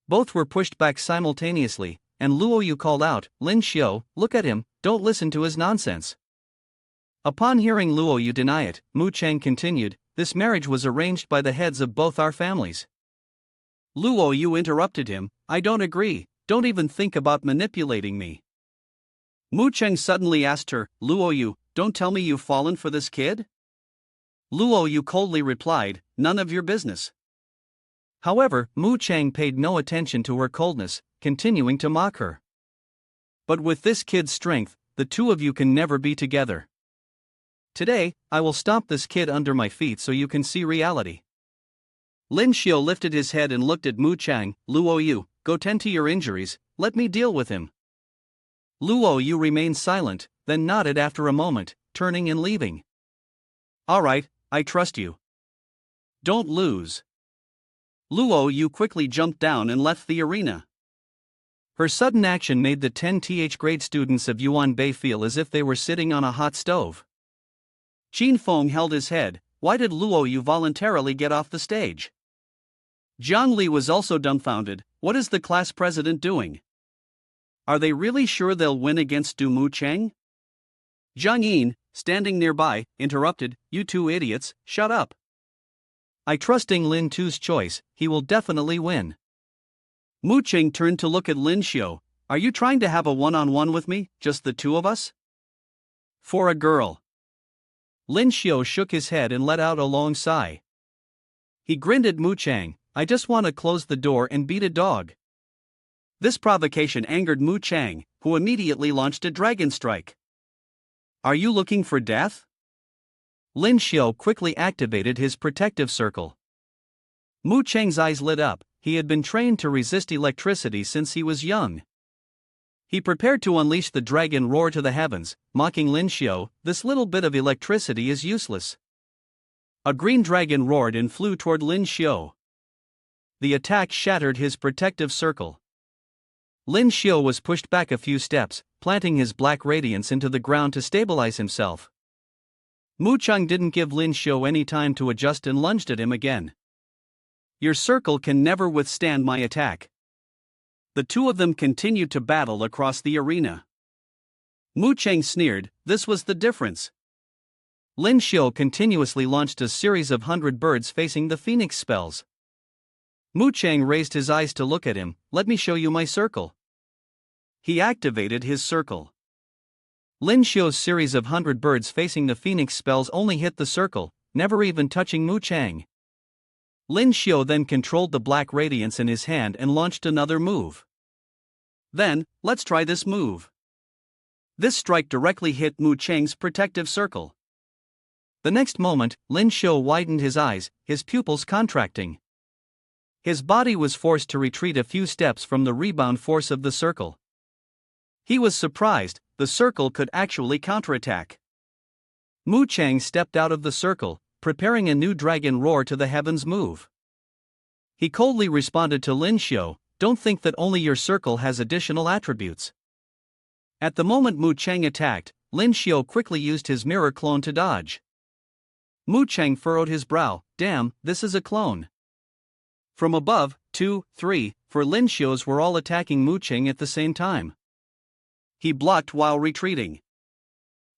Both were pushed back simultaneously, and Luo Yu called out, "Lyn Shio, look at him, don't listen to his nonsense." Upon hearing Luo Yu deny it, Mu Chang continued, "This marriage was arranged by the heads of both our families." Luo Yu interrupted him, "I don't agree, don't even think about manipulating me." Mu Chang suddenly asked her, "Luo Yu, don't tell me you've fallen for this kid?" Luo Yu coldly replied, "None of your business." However, Mu Chang paid no attention to her coldness, continuing to mock her. "But with this kid's strength, the two of you can never be together. Today, I will stomp this kid under my feet so you can see reality." Lyn Shio lifted his head and looked at Mu Chang. "Luo Yu, go tend to your injuries, let me deal with him." Luo Yu remained silent, then nodded after a moment, turning and leaving. "All right, I trust you. Don't lose." Luo Yu quickly jumped down and left the arena. Her sudden action made the 10th grade students of Yuan Bay feel as if they were sitting on a hot stove. Qin Feng held his head. Why did Luo Yu voluntarily get off the stage? Zhang Li was also dumbfounded. What is the class president doing? Are they really sure they'll win against Du Mu Chang? Zhang Yin, standing nearby, interrupted, "You two idiots, shut up. I trusting Lin Tu's choice, he will definitely win." Mu Chang turned to look at Lyn Shio. "Are you trying to have a one-on-one with me, just the two of us? For a girl." Lyn Shio shook his head and let out a long sigh. He grinned at Mu Chang. "I just want to close the door and beat a dog." This provocation angered Mu Chang, who immediately launched a dragon strike. "Are you looking for death?" Lyn Shio quickly activated his protective circle. Mu Chang's eyes lit up. He had been trained to resist electricity since he was young. He prepared to unleash the dragon roar to the heavens, mocking Lyn Shio. "This little bit of electricity is useless." A green dragon roared and flew toward Lyn Shio. The attack shattered his protective circle. Lyn Shio was pushed back a few steps, planting his black radiance into the ground to stabilize himself. Mu Chang didn't give Lyn Shio any time to adjust and lunged at him again. "Your circle can never withstand my attack." The two of them continued to battle across the arena. Mu Chang sneered, this was the difference. Lyn Shio continuously launched a series of 100 birds facing the phoenix spells. Mu Chang raised his eyes to look at him. "Let me show you my circle." He activated his circle. Lyn Shio's series of 100 birds facing the phoenix spells only hit the circle, never even touching Mu Chang. Lyn Shio then controlled the black radiance in his hand and launched another move. "Then, let's try this move." This strike directly hit Mu Chang's protective circle. The next moment, Lyn Shio widened his eyes, his pupils contracting. His body was forced to retreat a few steps from the rebound force of the circle. He was surprised, the circle could actually counterattack. Mu Chang stepped out of the circle, preparing a new dragon roar to the heavens move. He coldly responded to Lyn Shio, "Don't think that only your circle has additional attributes." At the moment Mu Chang attacked, Lyn Shio quickly used his mirror clone to dodge. Mu Chang furrowed his brow. "Damn, this is a clone." From above, 2, 3, 4 Lyn Shios were all attacking Mu Chang at the same time. He blocked while retreating.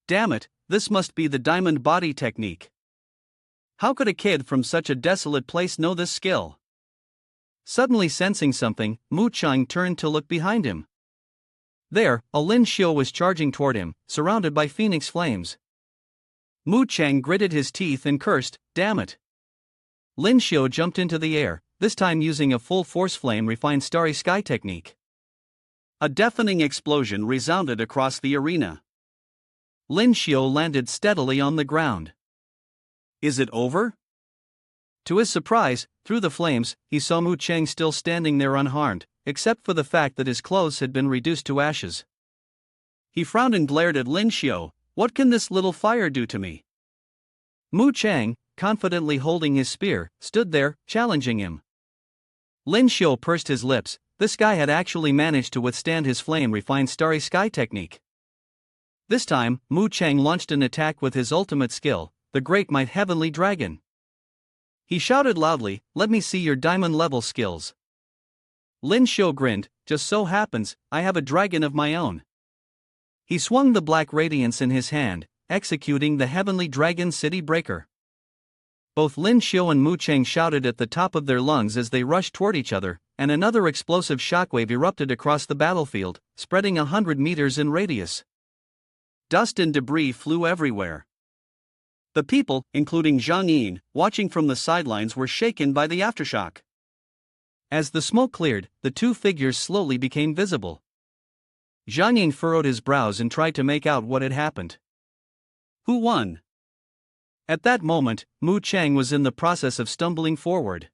Damn it, this must be the diamond body technique. How could a kid from such a desolate place know this skill? Suddenly sensing something, Mu Chang turned to look behind him. There, a Lyn Shio was charging toward him, surrounded by phoenix flames. Mu Chang gritted his teeth and cursed, "Damn it." Lyn Shio jumped into the air, this time using a full force flame refined starry sky technique. A deafening explosion resounded across the arena. Lyn Shio landed steadily on the ground. Is it over? To his surprise, through the flames, he saw Mu Chang still standing there unharmed, except for the fact that his clothes had been reduced to ashes. He frowned and glared at Lyn Shio. "What can this little fire do to me?" Mu Chang, confidently holding his spear, stood there, challenging him. Lyn Shio pursed his lips. This guy had actually managed to withstand his flame-refined starry sky technique. This time, Mu Chang launched an attack with his ultimate skill, the Great Might Heavenly Dragon. He shouted loudly, "Let me see your diamond-level skills." Lyn Shio grinned, just so happens, I have a dragon of my own. He swung the black radiance in his hand, executing the heavenly dragon city breaker. Both Lyn Shio and Mu Cheng shouted at the top of their lungs as they rushed toward each other, and another explosive shockwave erupted across the battlefield, spreading 100 meters in radius. Dust and debris flew everywhere. The people, including Zhang Yin, watching from the sidelines were shaken by the aftershock. As the smoke cleared, the two figures slowly became visible. Zhang Yin furrowed his brows and tried to make out what had happened. Who won? At that moment, Mu Cheng was in the process of stumbling forward.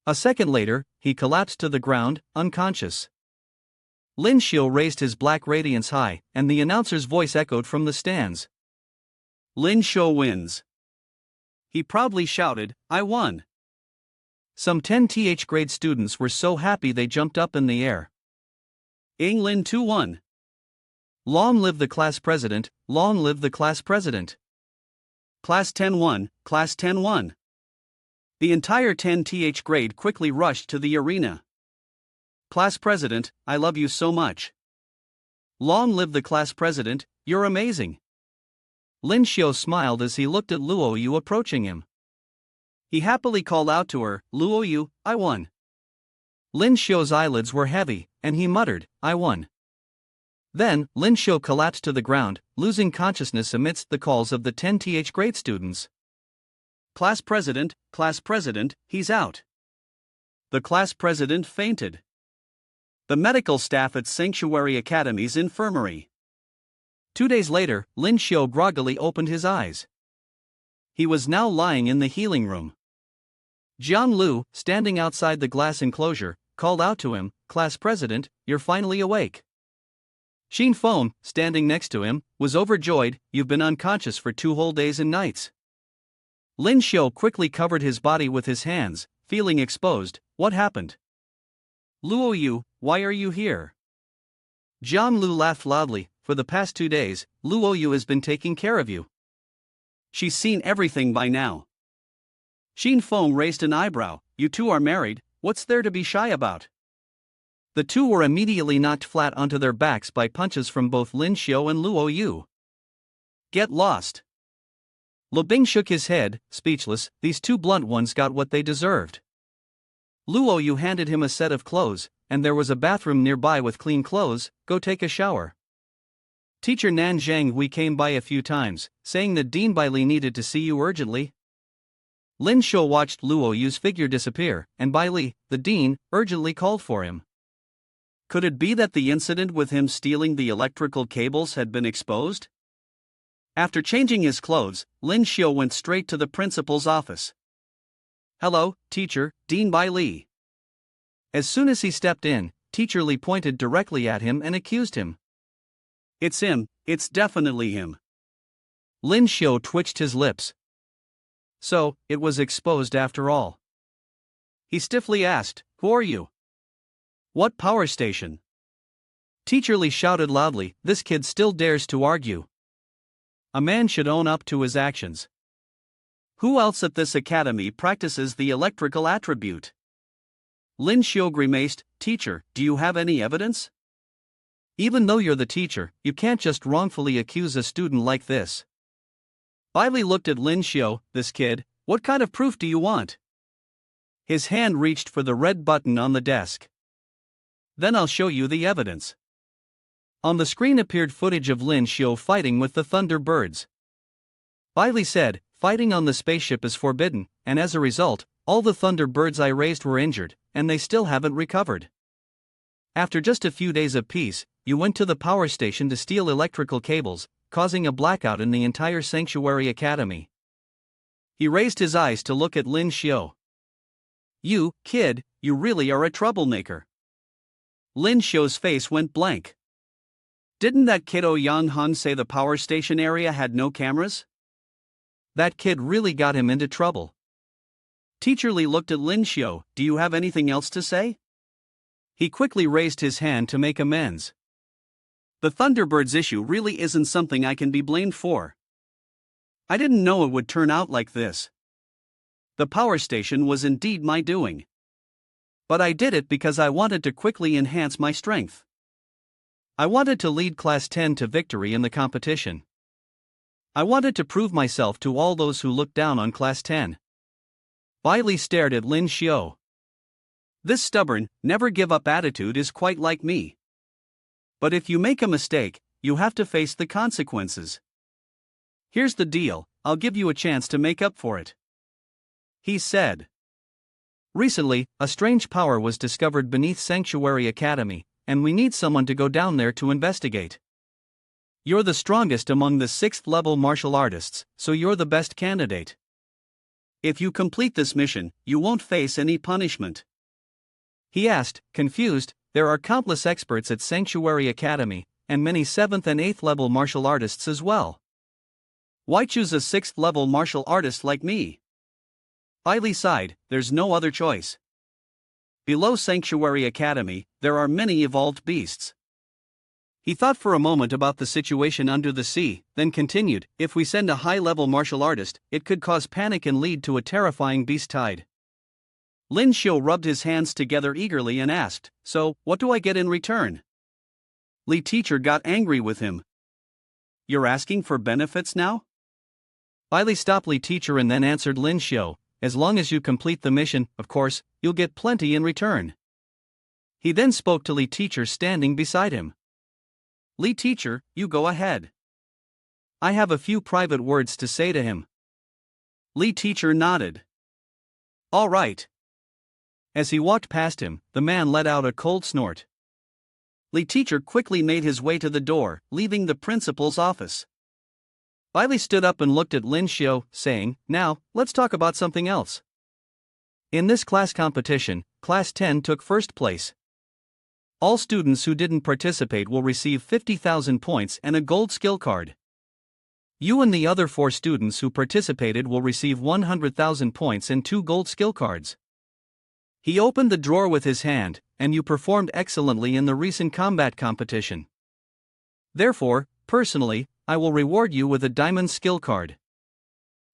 A second later, he collapsed to the ground, unconscious. Lyn Shio raised his black radiance high, and the announcer's voice echoed from the stands. Lyn Shio wins. He proudly shouted, I won. Some 10th grade students were so happy they jumped up in the air. Lyn 2-1. Long live the class president, long live the class president. Class 10-1, class 10-1. The entire 10th grade quickly rushed to the arena. Class president, I love you so much. Long live the class president, you're amazing. Lyn Shio smiled as he looked at Luo Yu approaching him. He happily called out to her, Luo Yu, I won. Lyn Shio's eyelids were heavy, and he muttered, I won. Then, Lyn Shio collapsed to the ground, losing consciousness amidst the calls of the 10th grade students. Class president, he's out. The class president fainted. The medical staff at Sanctuary Academy's infirmary. 2 days later, Lyn Shio groggily opened his eyes. He was now lying in the healing room. Jiang Lu, standing outside the glass enclosure, called out to him, Class president, you're finally awake. Xin Feng, standing next to him, was overjoyed, you've been unconscious for 2 whole days and nights. Lyn Shio quickly covered his body with his hands, feeling exposed. What happened? Luo Yu, why are you here? Jiang Lu laughed loudly, for the past 2 days, Luo Yu has been taking care of you. She's seen everything by now. Xin Feng raised an eyebrow, you two are married, what's there to be shy about? The two were immediately knocked flat onto their backs by punches from both Lyn Shio and Luo Yu. Get lost. Lu Bing shook his head, speechless, these two blunt ones got what they deserved. Luo Yu handed him a set of clothes, and there was a bathroom nearby with clean clothes, go take a shower. Teacher Nan Zhang Hui came by a few times, saying that Dean Bai Li needed to see you urgently. Lyn Shio watched Luo Yu's figure disappear, and Bai Li, the dean, urgently called for him. Could it be that the incident with him stealing the electrical cables had been exposed? After changing his clothes, Lyn Shio went straight to the principal's office. Hello, teacher, Dean Bai Li. As soon as he stepped in, Teacher Li pointed directly at him and accused him. It's him, it's definitely him. Lyn Shio twitched his lips. So, it was exposed after all. He stiffly asked, who are you? What power station? Teacher Li shouted loudly, this kid still dares to argue. A man should own up to his actions. Who else at this academy practices the electrical attribute? Lyn Shio grimaced, teacher, do you have any evidence? Even though you're the teacher, you can't just wrongfully accuse a student like this. Bai Li looked at Lyn Shio, this kid, what kind of proof do you want? His hand reached for the red button on the desk. Then I'll show you the evidence. On the screen appeared footage of Lyn Shio fighting with the Thunderbirds. Bai Li said, fighting on the spaceship is forbidden, and as a result, all the Thunderbirds I raised were injured, and they still haven't recovered. After just a few days of peace, you went to the power station to steal electrical cables, causing a blackout in the entire Sanctuary Academy. He raised his eyes to look at Lyn Shio. You, kid, you really are a troublemaker. Lyn Shio's face went blank. Didn't that kiddo Yang Han say the power station area had no cameras? That kid really got him into trouble. Teacher Li looked at Lyn Shio, do you have anything else to say? He quickly raised his hand to make amends. The Thunderbirds issue really isn't something I can be blamed for. I didn't know it would turn out like this. The power station was indeed my doing. But I did it because I wanted to quickly enhance my strength. I wanted to lead Class 10 to victory in the competition. I wanted to prove myself to all those who looked down on Class 10. Li stared at Lyn Shio. This stubborn, never-give-up attitude is quite like me. But if you make a mistake, you have to face the consequences. Here's the deal, I'll give you a chance to make up for it. He said. Recently, a strange power was discovered beneath Sanctuary Academy, and we need someone to go down there to investigate. You're the strongest among the 6th-level martial artists, so you're the best candidate. If you complete this mission, you won't face any punishment. He asked, confused. There are countless experts at Sanctuary Academy, and many 7th and 8th level martial artists as well. Why choose a 6th level martial artist like me? Li sighed, there's no other choice. Below Sanctuary Academy, there are many evolved beasts. He thought for a moment about the situation under the sea, then continued, if we send a high-level martial artist, it could cause panic and lead to a terrifying beast tide. Lyn Shio rubbed his hands together eagerly and asked, so, what do I get in return? Li teacher got angry with him. You're asking for benefits now? Li stopped Li teacher and then answered Lyn Shio, as long as you complete the mission, of course, you'll get plenty in return. He then spoke to Li teacher standing beside him. Li teacher, you go ahead. I have a few private words to say to him. Li teacher nodded. All right. As he walked past him, the man let out a cold snort. Li teacher quickly made his way to the door, leaving the principal's office. Li stood up and looked at Lyn Shio, saying, now, let's talk about something else. In this class competition, Class 10 took first place. All students who didn't participate will receive 50,000 points and a gold skill card. You and the other 4 students who participated will receive 100,000 points and 2 gold skill cards. He opened the drawer with his hand, and you performed excellently in the recent combat competition. Therefore, personally, I will reward you with a diamond skill card.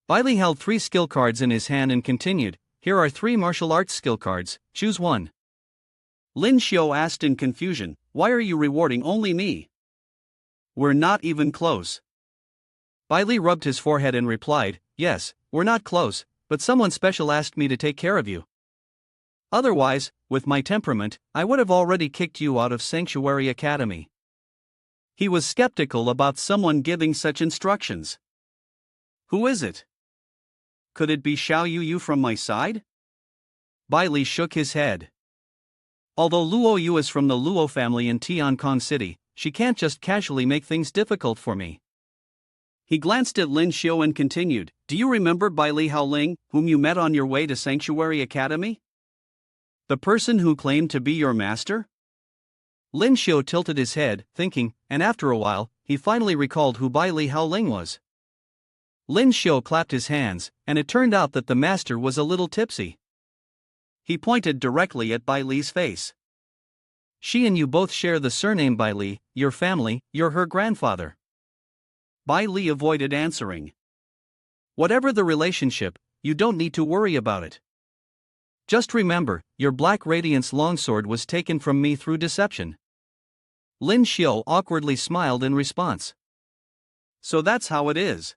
Li held 3 skill cards in his hand and continued, here are 3 martial arts skill cards, choose one. Lyn Shio asked in confusion, why are you rewarding only me? We're not even close. Li rubbed his forehead and replied, yes, we're not close, but someone special asked me to take care of you. Otherwise, with my temperament, I would have already kicked you out of Sanctuary Academy. He was skeptical about someone giving such instructions. Who is it? Could it be Xiao Yu from my side? Li shook his head. Although Luo Yu is from the Luo family in Tiancong City, she can't just casually make things difficult for me. He glanced at Lyn Shio and continued, do you remember Li Haoling, whom you met on your way to Sanctuary Academy? The person who claimed to be your master? Lyn Shio tilted his head, thinking, and after a while, he finally recalled who Li Haoling was. Lyn Shio clapped his hands, and it turned out that the master was a little tipsy. He pointed directly at Li's face. She and you both share the surname Li, your family, you're her grandfather. Li avoided answering. Whatever the relationship, you don't need to worry about it. Just remember, your Black Radiance longsword was taken from me through deception. Lyn Shio awkwardly smiled in response. So that's how it is.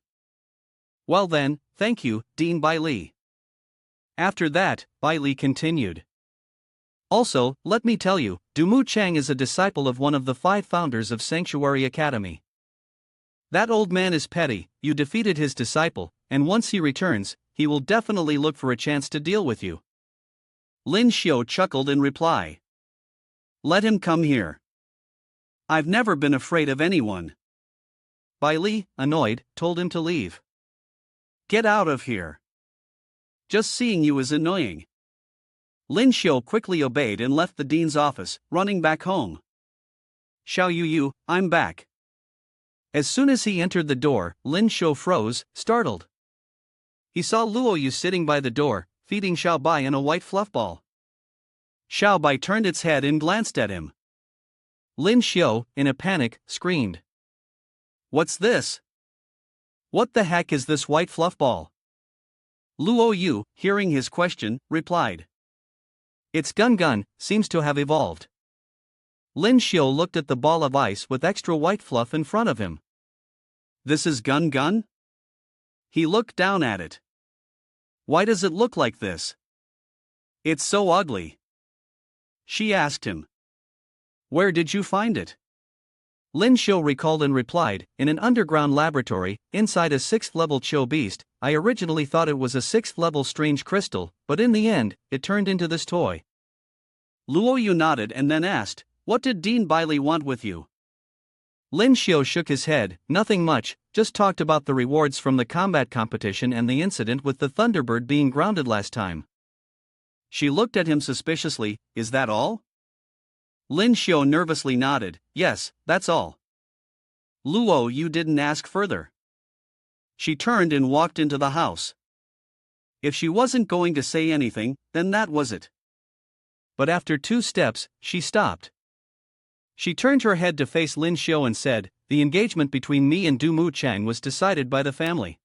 Well then, thank you, Dean Li. After that, Li continued. Also, let me tell you, Dumu Chang is a disciple of one of the 5 founders of Sanctuary Academy. That old man is petty, you defeated his disciple, and once he returns, he will definitely look for a chance to deal with you. Lyn Shio chuckled in reply. Let him come here. I've never been afraid of anyone. Li, annoyed, told him to leave. Get out of here. Just seeing you is annoying. Lyn Shio quickly obeyed and left the dean's office, running back home. Xiao Yu, I'm back. As soon as he entered the door, Lyn Shio froze, startled. He saw Luo Yu sitting by the door, feeding Xiao Bai in a white fluff ball. Xiao Bai turned its head and glanced at him. Lyn Shio, in a panic, screamed. What's this? What the heck is this white fluff ball? Luo Yu, hearing his question, replied. Its gun seems to have evolved. Lyn Shio looked at the ball of ice with extra white fluff in front of him. This is gun? He looked down at it. Why does it look like this? It's so ugly. She asked him. Where did you find it? Lyn Shio recalled and replied, in an underground laboratory, inside a 6th level Cho beast. I originally thought it was a 6th level strange crystal, but in the end, it turned into this toy. Luo Yu nodded and then asked, what did Dean Bailey want with you? Lyn Shio shook his head, nothing much, just talked about the rewards from the combat competition and the incident with the Thunderbird being grounded last time. She looked at him suspiciously, is that all? Lyn Shio nervously nodded, yes, that's all. Luo Yu didn't ask further. She turned and walked into the house. If she wasn't going to say anything, then that was it. But after 2 steps, she stopped. She turned her head to face Lyn Shio and said, the engagement between me and Du Mu Chang was decided by the family.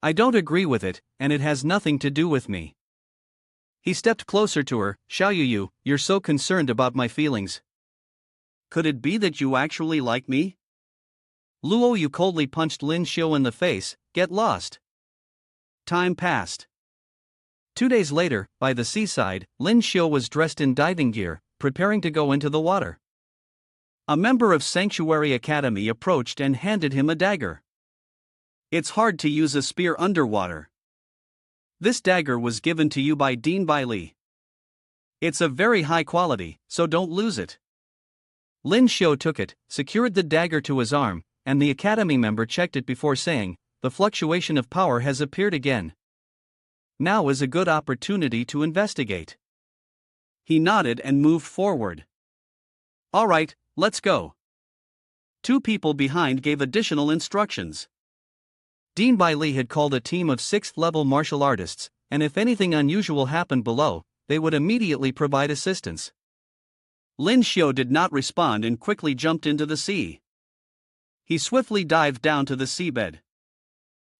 I don't agree with it, and it has nothing to do with me. He stepped closer to her. Xiao Yu, you're so concerned about my feelings. Could it be that you actually like me? Luo Yu coldly punched Lyn Shio in the face. Get lost. Time passed. 2 days later, by the seaside, Lyn Shio was dressed in diving gear, preparing to go into the water. A member of Sanctuary Academy approached and handed him a dagger. It's hard to use a spear underwater. This dagger was given to you by Dean Bailey. It's of very high quality, so don't lose it. Lyn Shio took it, secured the dagger to his arm, and the Academy member checked it before saying, the fluctuation of power has appeared again. Now is a good opportunity to investigate. He nodded and moved forward. All right, let's go. 2 people behind gave additional instructions. Dean Bailey had called a team of 6th level martial artists, and if anything unusual happened below, they would immediately provide assistance. Lyn Shio did not respond and quickly jumped into the sea. He swiftly dived down to the seabed.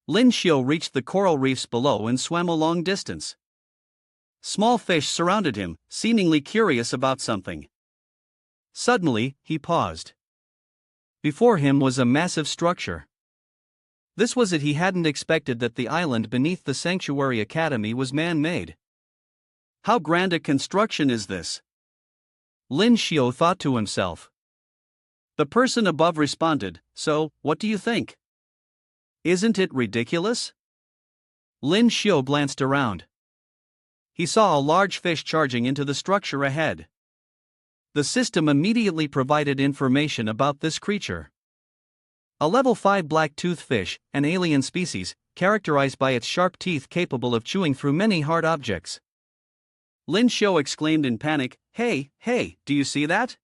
Lyn Shio reached the coral reefs below and swam a long distance. Small fish surrounded him, seemingly curious about something. Suddenly, he paused. Before him was a massive structure. This was it. He hadn't expected that the island beneath the Sanctuary Academy was man-made. How grand a construction is this? Lyn Shio thought to himself. The person above responded, so, what do you think? Isn't it ridiculous? Lyn Shio glanced around. He saw a large fish charging into the structure ahead. The system immediately provided information about this creature. A level 5 black-toothed fish, an alien species, characterized by its sharp teeth capable of chewing through many hard objects. Lyn Shio exclaimed in panic, hey, do you see that?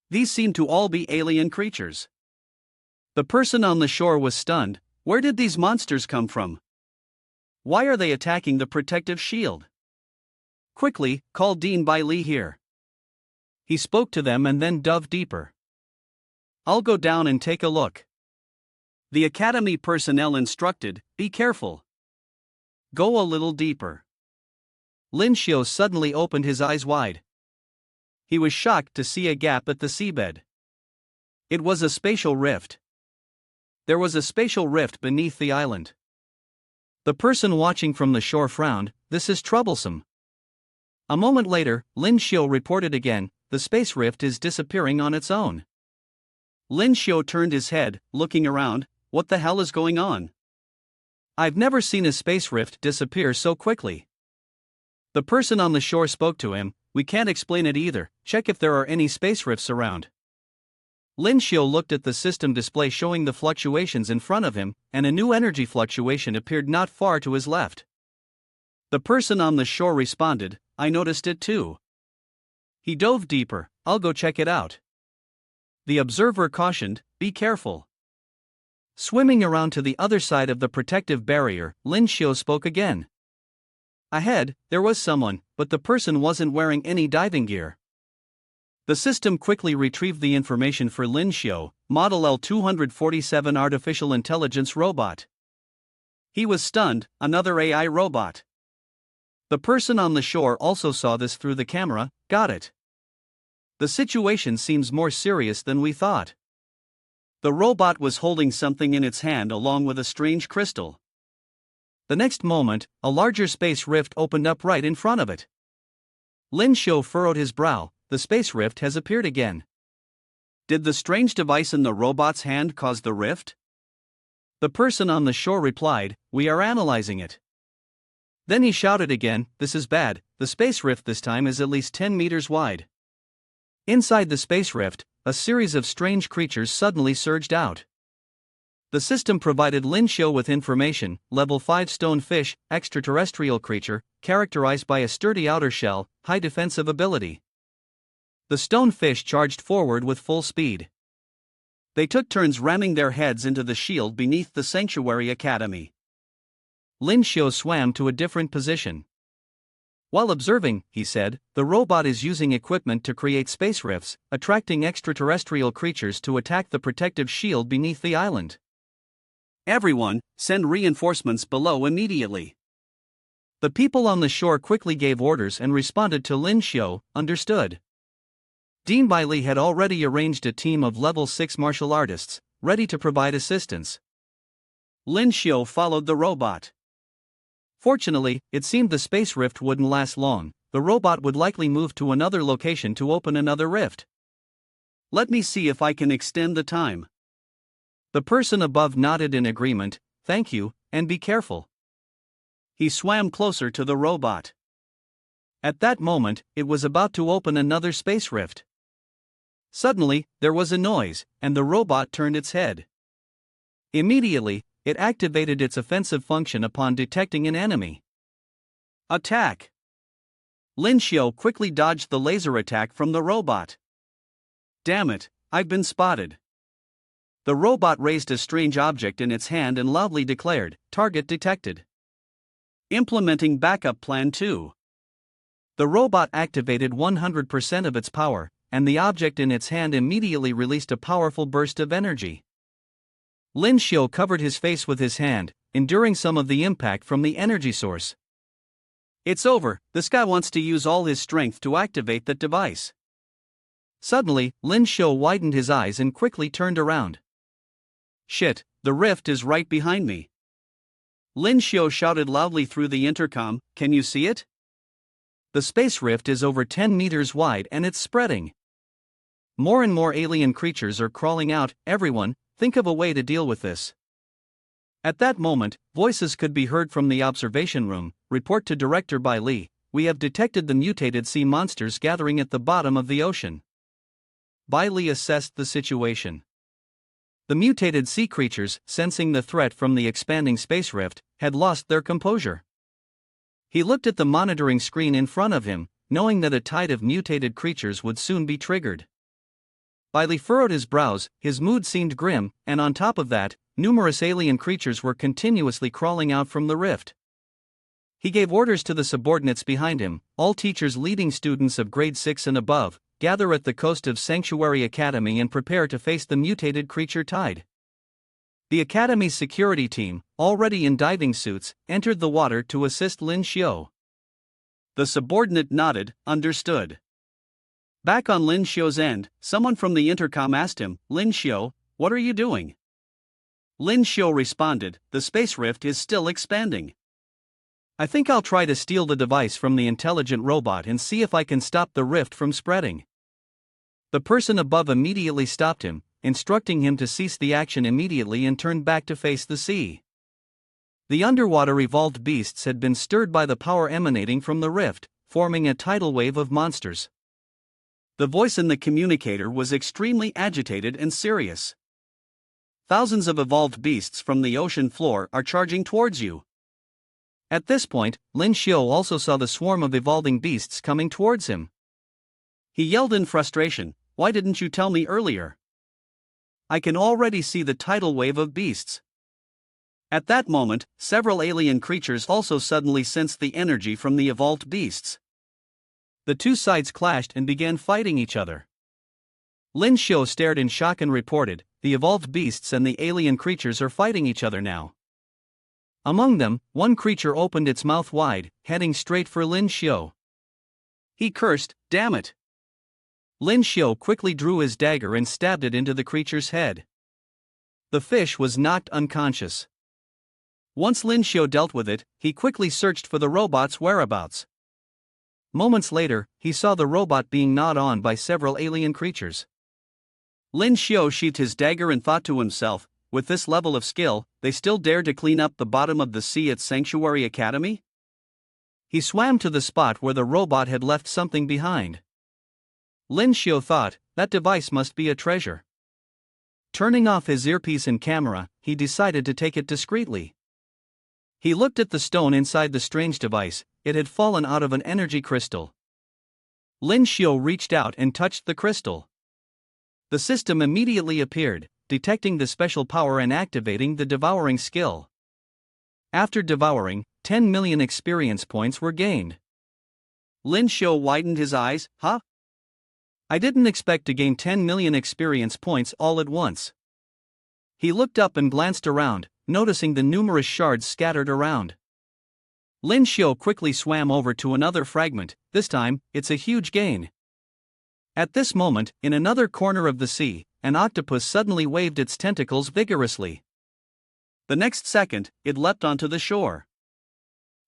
These seem to all be alien creatures. The person on the shore was stunned. Where did these monsters come from? Why are they attacking the protective shield? Quickly, call Dean Bailey here. He spoke to them and then dove deeper. I'll go down and take a look. The academy personnel instructed, be careful. Go a little deeper. Lyn Shio suddenly opened his eyes wide. He was shocked to see a gap at the seabed. It was a spatial rift. There was a spatial rift beneath the island. The person watching from the shore frowned. This is troublesome. A moment later, Lyn Shio reported again, the space rift is disappearing on its own. Lyn Shio turned his head, looking around. What the hell is going on? I've never seen a space rift disappear so quickly. The person on the shore spoke to him. We can't explain it either. Check if there are any space rifts around. Lyn Shio looked at the system display showing the fluctuations in front of him, and a new energy fluctuation appeared not far to his left. The person on the shore responded, I noticed it too. He dove deeper. I'll go check it out. The observer cautioned, be careful. Swimming around to the other side of the protective barrier, Lyn Shio spoke again. Ahead, there was someone, but the person wasn't wearing any diving gear. The system quickly retrieved the information for Lyn Shio, Model L247 Artificial Intelligence Robot. He was stunned, another AI robot. The person on the shore also saw this through the camera. Got it. The situation seems more serious than we thought. The robot was holding something in its hand along with a strange crystal. The next moment, a larger space rift opened up right in front of it. Lyn Shio furrowed his brow. The space rift has appeared again. Did the strange device in the robot's hand cause the rift? The person on the shore replied, "We are analyzing it." Then he shouted again, "This is bad, the space rift this time is at least 10 meters wide." Inside the space rift, a series of strange creatures suddenly surged out. The system provided Lyn Shio with information: level 5 stone fish, extraterrestrial creature, characterized by a sturdy outer shell, high defensive ability. The stone fish charged forward with full speed. They took turns ramming their heads into the shield beneath the Sanctuary Academy. Lyn Shio swam to a different position. While observing, he said, "The robot is using equipment to create space rifts, attracting extraterrestrial creatures to attack the protective shield beneath the island. Everyone, send reinforcements below immediately." The people on the shore quickly gave orders and responded to Lyn Shio, "Understood." Dean Bailey had already arranged a team of level 6 martial artists, ready to provide assistance. Lyn Shio followed the robot. Fortunately, it seemed the space rift wouldn't last long. The robot would likely move to another location to open another rift. "Let me see if I can extend the time." The person above nodded in agreement. "Thank you, and be careful." He swam closer to the robot. At that moment, it was about to open another space rift. Suddenly, there was a noise, and the robot turned its head. Immediately, it activated its offensive function upon detecting an enemy. Attack! Lyn Shio quickly dodged the laser attack from the robot. "Damn it, I've been spotted." The robot raised a strange object in its hand and loudly declared, "Target detected." Implementing backup plan 2. The robot activated 100% of its power, and the object in its hand immediately released a powerful burst of energy. Lyn Shio covered his face with his hand, enduring some of the impact from the energy source. "It's over, this guy wants to use all his strength to activate that device." Suddenly, Lyn Shio widened his eyes and quickly turned around. "Shit, the rift is right behind me." Lyn Shio shouted loudly through the intercom, "Can you see it? The space rift is over 10 meters wide and it's spreading. More and more alien creatures are crawling out. Everyone, think of a way to deal with this." At that moment, voices could be heard from the observation room. "Report to Director Bailey, we have detected the mutated sea monsters gathering at the bottom of the ocean." Bailey assessed the situation. The mutated sea creatures, sensing the threat from the expanding space rift, had lost their composure. He looked at the monitoring screen in front of him, knowing that a tide of mutated creatures would soon be triggered. Bailey furrowed his brows, his mood seemed grim, and on top of that, numerous alien creatures were continuously crawling out from the rift. He gave orders to the subordinates behind him: "All teachers leading students of grade 6 and above, gather at the coast of Sanctuary Academy and prepare to face the mutated creature tide." The Academy's security team, already in diving suits, entered the water to assist Lyn Shio. The subordinate nodded, "Understood." Back on Lyn Shio's end, someone from the intercom asked him, "Lyn Shio, what are you doing?" Lyn Shio responded, "The space rift is still expanding. I think I'll try to steal the device from the intelligent robot and see if I can stop the rift from spreading." The person above immediately stopped him, instructing him to cease the action immediately and turn back to face the sea. The underwater evolved beasts had been stirred by the power emanating from the rift, forming a tidal wave of monsters. The voice in the communicator was extremely agitated and serious. "Thousands of evolved beasts from the ocean floor are charging towards you." At this point, Lyn Shio also saw the swarm of evolving beasts coming towards him. He yelled in frustration, "Why didn't you tell me earlier? I can already see the tidal wave of beasts." At that moment, several alien creatures also suddenly sensed the energy from the evolved beasts. The two sides clashed and began fighting each other. Lyn Shio stared in shock and reported, "The evolved beasts and the alien creatures are fighting each other now." Among them, one creature opened its mouth wide, heading straight for Lyn Shio. He cursed, "Damn it!" Lyn Shio quickly drew his dagger and stabbed it into the creature's head. The fish was knocked unconscious. Once Lyn Shio dealt with it, he quickly searched for the robot's whereabouts. Moments later, he saw the robot being gnawed on by several alien creatures. Lyn Shio sheathed his dagger and thought to himself, with this level of skill, they still dare to clean up the bottom of the sea at Sanctuary Academy? He swam to the spot where the robot had left something behind. Lyn Shio thought, that device must be a treasure. Turning off his earpiece and camera, he decided to take it discreetly. He looked at the stone inside the strange device. It had fallen out of an energy crystal. Lyn Shio reached out and touched the crystal. The system immediately appeared, detecting the special power and activating the devouring skill. After devouring, 10 million experience points were gained. Lyn Shio widened his eyes. Huh? I didn't expect to gain 10 million experience points all at once. He looked up and glanced around, noticing the numerous shards scattered around. Lyn Shio quickly swam over to another fragment. This time, it's a huge gain. At this moment, in another corner of the sea, an octopus suddenly waved its tentacles vigorously. The next second, it leapt onto the shore.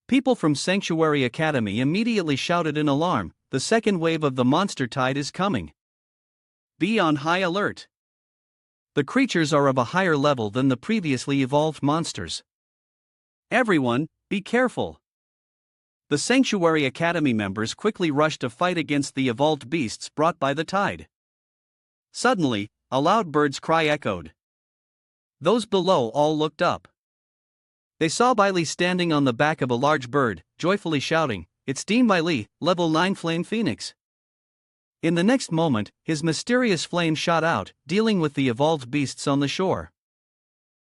People from Sanctuary Academy immediately shouted in alarm, "The second wave of the monster tide is coming. Be on high alert. The creatures are of a higher level than the previously evolved monsters. Everyone, be careful." The Sanctuary Academy members quickly rushed to fight against the evolved beasts brought by the tide. Suddenly, a loud bird's cry echoed. Those below all looked up. They saw Bai Li standing on the back of a large bird, joyfully shouting, "It's Dean Bai Li, level 9 Flame Phoenix." In the next moment, his mysterious flame shot out, dealing with the evolved beasts on the shore.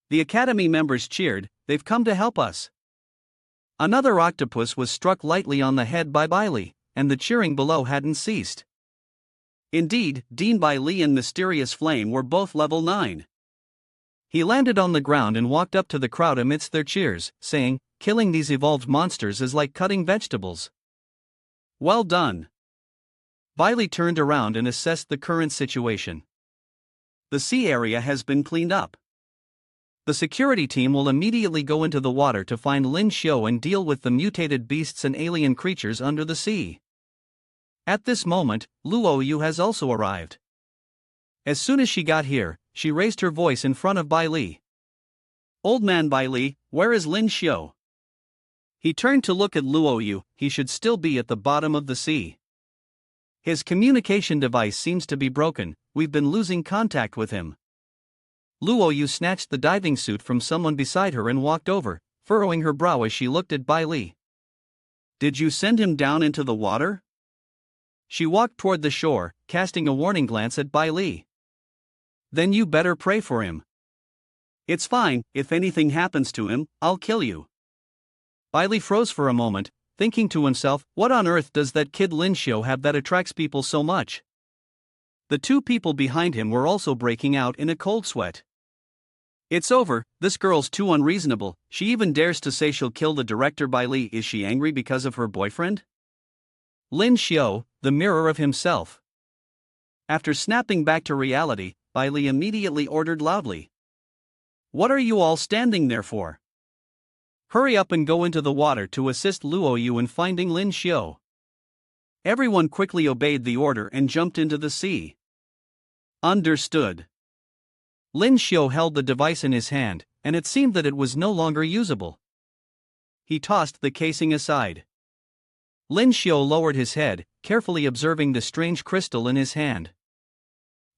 The Academy members cheered, "They've come to help us." Another octopus was struck lightly on the head by Bai Li, and the cheering below hadn't ceased. Indeed, Dean Bai Li and Mysterious Flame were both level 9. He landed on the ground and walked up to the crowd amidst their cheers, saying, "Killing these evolved monsters is like cutting vegetables. Well done." Bai Li turned around and assessed the current situation. The sea area has been cleaned up. The security team will immediately go into the water to find Lyn Shio and deal with the mutated beasts and alien creatures under the sea. At this moment, Luo Yu has also arrived. As soon as she got here, she raised her voice in front of Bai Li. "Old man Bai Li, where is Lyn Shio?" He turned to look at Luo Yu. He should still be at the bottom of the sea. His communication device seems to be broken. We've been losing contact with him. Luo Yu snatched the diving suit from someone beside her and walked over, furrowing her brow as she looked at Bai Li. "Did you send him down into the water?" She walked toward the shore, casting a warning glance at Bai Li. "Then you better pray for him." "It's fine, if anything happens to him, I'll kill you." Bai Li froze for a moment, thinking to himself, what on earth does that kid Lyn Shio have that attracts people so much? The two people behind him were also breaking out in a cold sweat. "It's over, this girl's too unreasonable, she even dares to say she'll kill the director. Bai Li, is she angry because of her boyfriend?" Lyn Shio, the mirror of himself. After snapping back to reality, Bai Li immediately ordered loudly, "What are you all standing there for? Hurry up and go into the water to assist Luo Yu in finding Lyn Shio." Everyone quickly obeyed the order and jumped into the sea. Understood. Lyn Shio held the device in his hand, and it seemed that it was no longer usable. He tossed the casing aside. Lyn Shio lowered his head, carefully observing the strange crystal in his hand.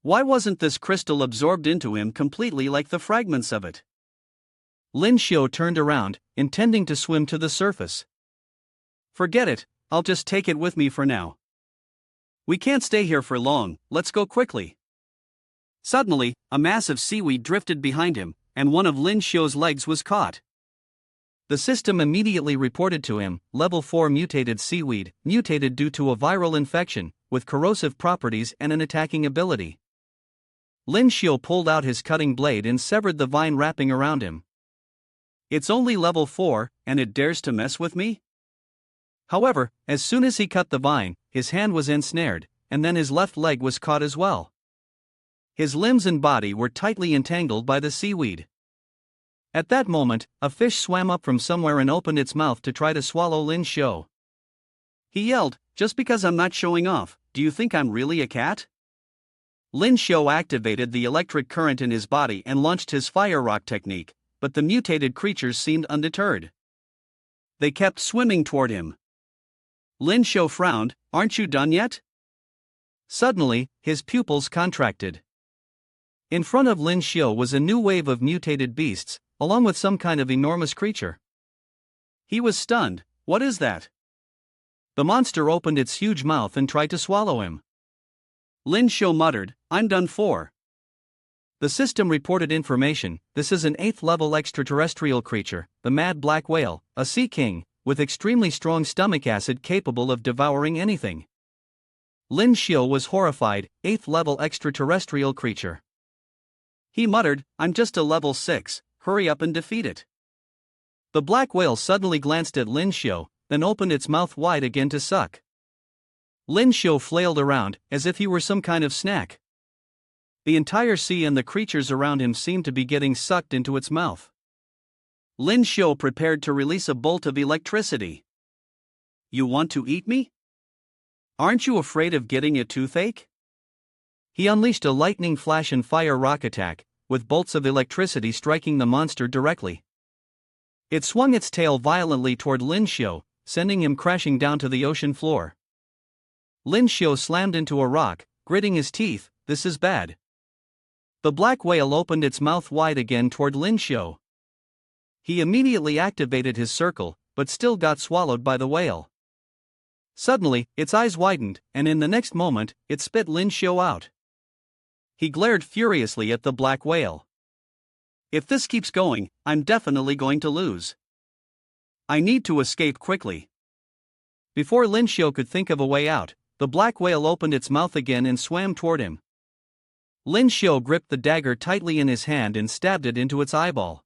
Why wasn't this crystal absorbed into him completely like the fragments of it? Lyn Shio turned around, intending to swim to the surface. "Forget it, I'll just take it with me for now. We can't stay here for long, let's go quickly." Suddenly, a mass of seaweed drifted behind him, and one of Lyn Shio's legs was caught. The system immediately reported to him, level 4 mutated seaweed, mutated due to a viral infection, with corrosive properties and an attacking ability. Lyn Shio pulled out his cutting blade and severed the vine wrapping around him. It's only level 4, and it dares to mess with me? However, as soon as he cut the vine, his hand was ensnared, and then his left leg was caught as well. His limbs and body were tightly entangled by the seaweed. At that moment, a fish swam up from somewhere and opened its mouth to try to swallow Lyn Shio. He yelled, "Just because I'm not showing off, do you think I'm really a cat?" Lyn Shio activated the electric current in his body and launched his fire rock technique, but the mutated creatures seemed undeterred. They kept swimming toward him. Lyn Shio frowned, "Aren't you done yet?" Suddenly, his pupils contracted. In front of Lyn Shio was a new wave of mutated beasts, along with some kind of enormous creature. He was stunned. What is that? The monster opened its huge mouth and tried to swallow him. Lyn Shio muttered, "I'm done for." The system reported information. This is an 8th level extraterrestrial creature, the mad black whale, a sea king, with extremely strong stomach acid capable of devouring anything. Lyn Shio was horrified. 8th level extraterrestrial creature. He muttered, "I'm just a level 6, hurry up and defeat it." The black whale suddenly glanced at Lyn Shio, then opened its mouth wide again to suck. Lyn Shio flailed around, as if he were some kind of snack. The entire sea and the creatures around him seemed to be getting sucked into its mouth. Lyn Shio prepared to release a bolt of electricity. "You want to eat me? Aren't you afraid of getting a toothache?" He unleashed a lightning flash and fire rock attack, with bolts of electricity striking the monster directly. It swung its tail violently toward Lyn Shio, sending him crashing down to the ocean floor. Lyn Shio slammed into a rock, gritting his teeth. "This is bad." The black whale opened its mouth wide again toward Lyn Shio. He immediately activated his circle, but still got swallowed by the whale. Suddenly, its eyes widened, and in the next moment, it spit Lyn Shio out. He glared furiously at the black whale. "If this keeps going, I'm definitely going to lose. I need to escape quickly." Before Lyn Shio could think of a way out, the black whale opened its mouth again and swam toward him. Lyn Shio gripped the dagger tightly in his hand and stabbed it into its eyeball.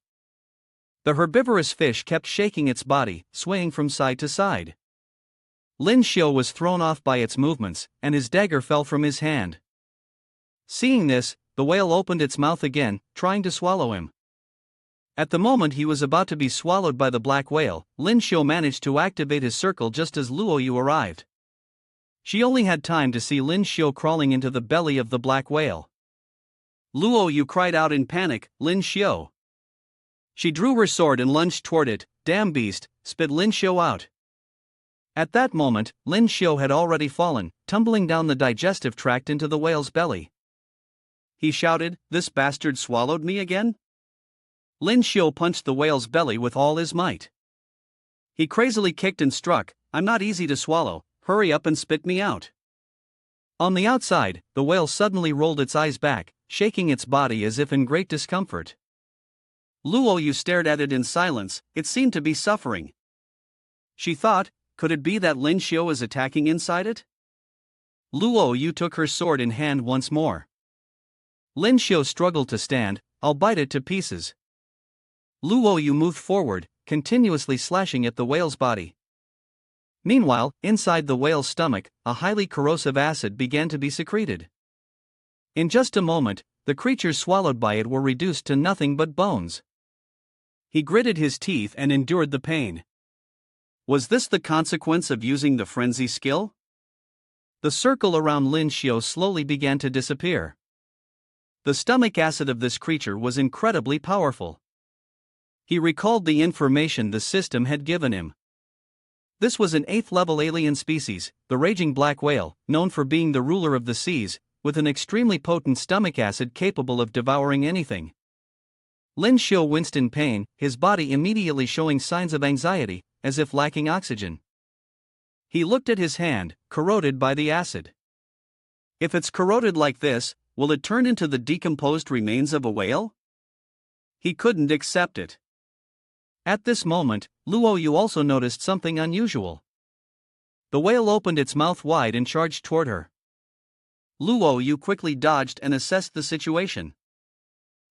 The herbivorous fish kept shaking its body, swaying from side to side. Lyn Shio was thrown off by its movements, and his dagger fell from his hand. Seeing this, the whale opened its mouth again, trying to swallow him. At the moment he was about to be swallowed by the black whale, Lyn Shio managed to activate his circle just as Luoyu arrived. She only had time to see Lyn Shio crawling into the belly of the black whale. Luoyu cried out in panic, "Lyn Shio!" She drew her sword and lunged toward it. "Damn beast, spit Lyn Shio out!" At that moment, Lyn Shio had already fallen, tumbling down the digestive tract into the whale's belly. He shouted, "This bastard swallowed me again?" Lyn Shio punched the whale's belly with all his might. He crazily kicked and struck, "I'm not easy to swallow, hurry up and spit me out." On the outside, the whale suddenly rolled its eyes back, shaking its body as if in great discomfort. Luoyu stared at it in silence. It seemed to be suffering. She thought, could it be that Lyn Shio is attacking inside it? Luoyu took her sword in hand once more. Lyn Shio struggled to stand. "I'll bite it to pieces." Luoyu moved forward, continuously slashing at the whale's body. Meanwhile, inside the whale's stomach, a highly corrosive acid began to be secreted. In just a moment, the creatures swallowed by it were reduced to nothing but bones. He gritted his teeth and endured the pain. Was this the consequence of using the frenzy skill? The circle around Lyn Shio slowly began to disappear. The stomach acid of this creature was incredibly powerful. He recalled the information the system had given him. This was an 8th level alien species, the raging black whale, known for being the ruler of the seas, with an extremely potent stomach acid capable of devouring anything. Lyn Shio winced in pain, his body immediately showing signs of anxiety, as if lacking oxygen. He looked at his hand, corroded by the acid. If it's corroded like this, will it turn into the decomposed remains of a whale? He couldn't accept it. At this moment, Luoyu also noticed something unusual. The whale opened its mouth wide and charged toward her. Luoyu quickly dodged and assessed the situation.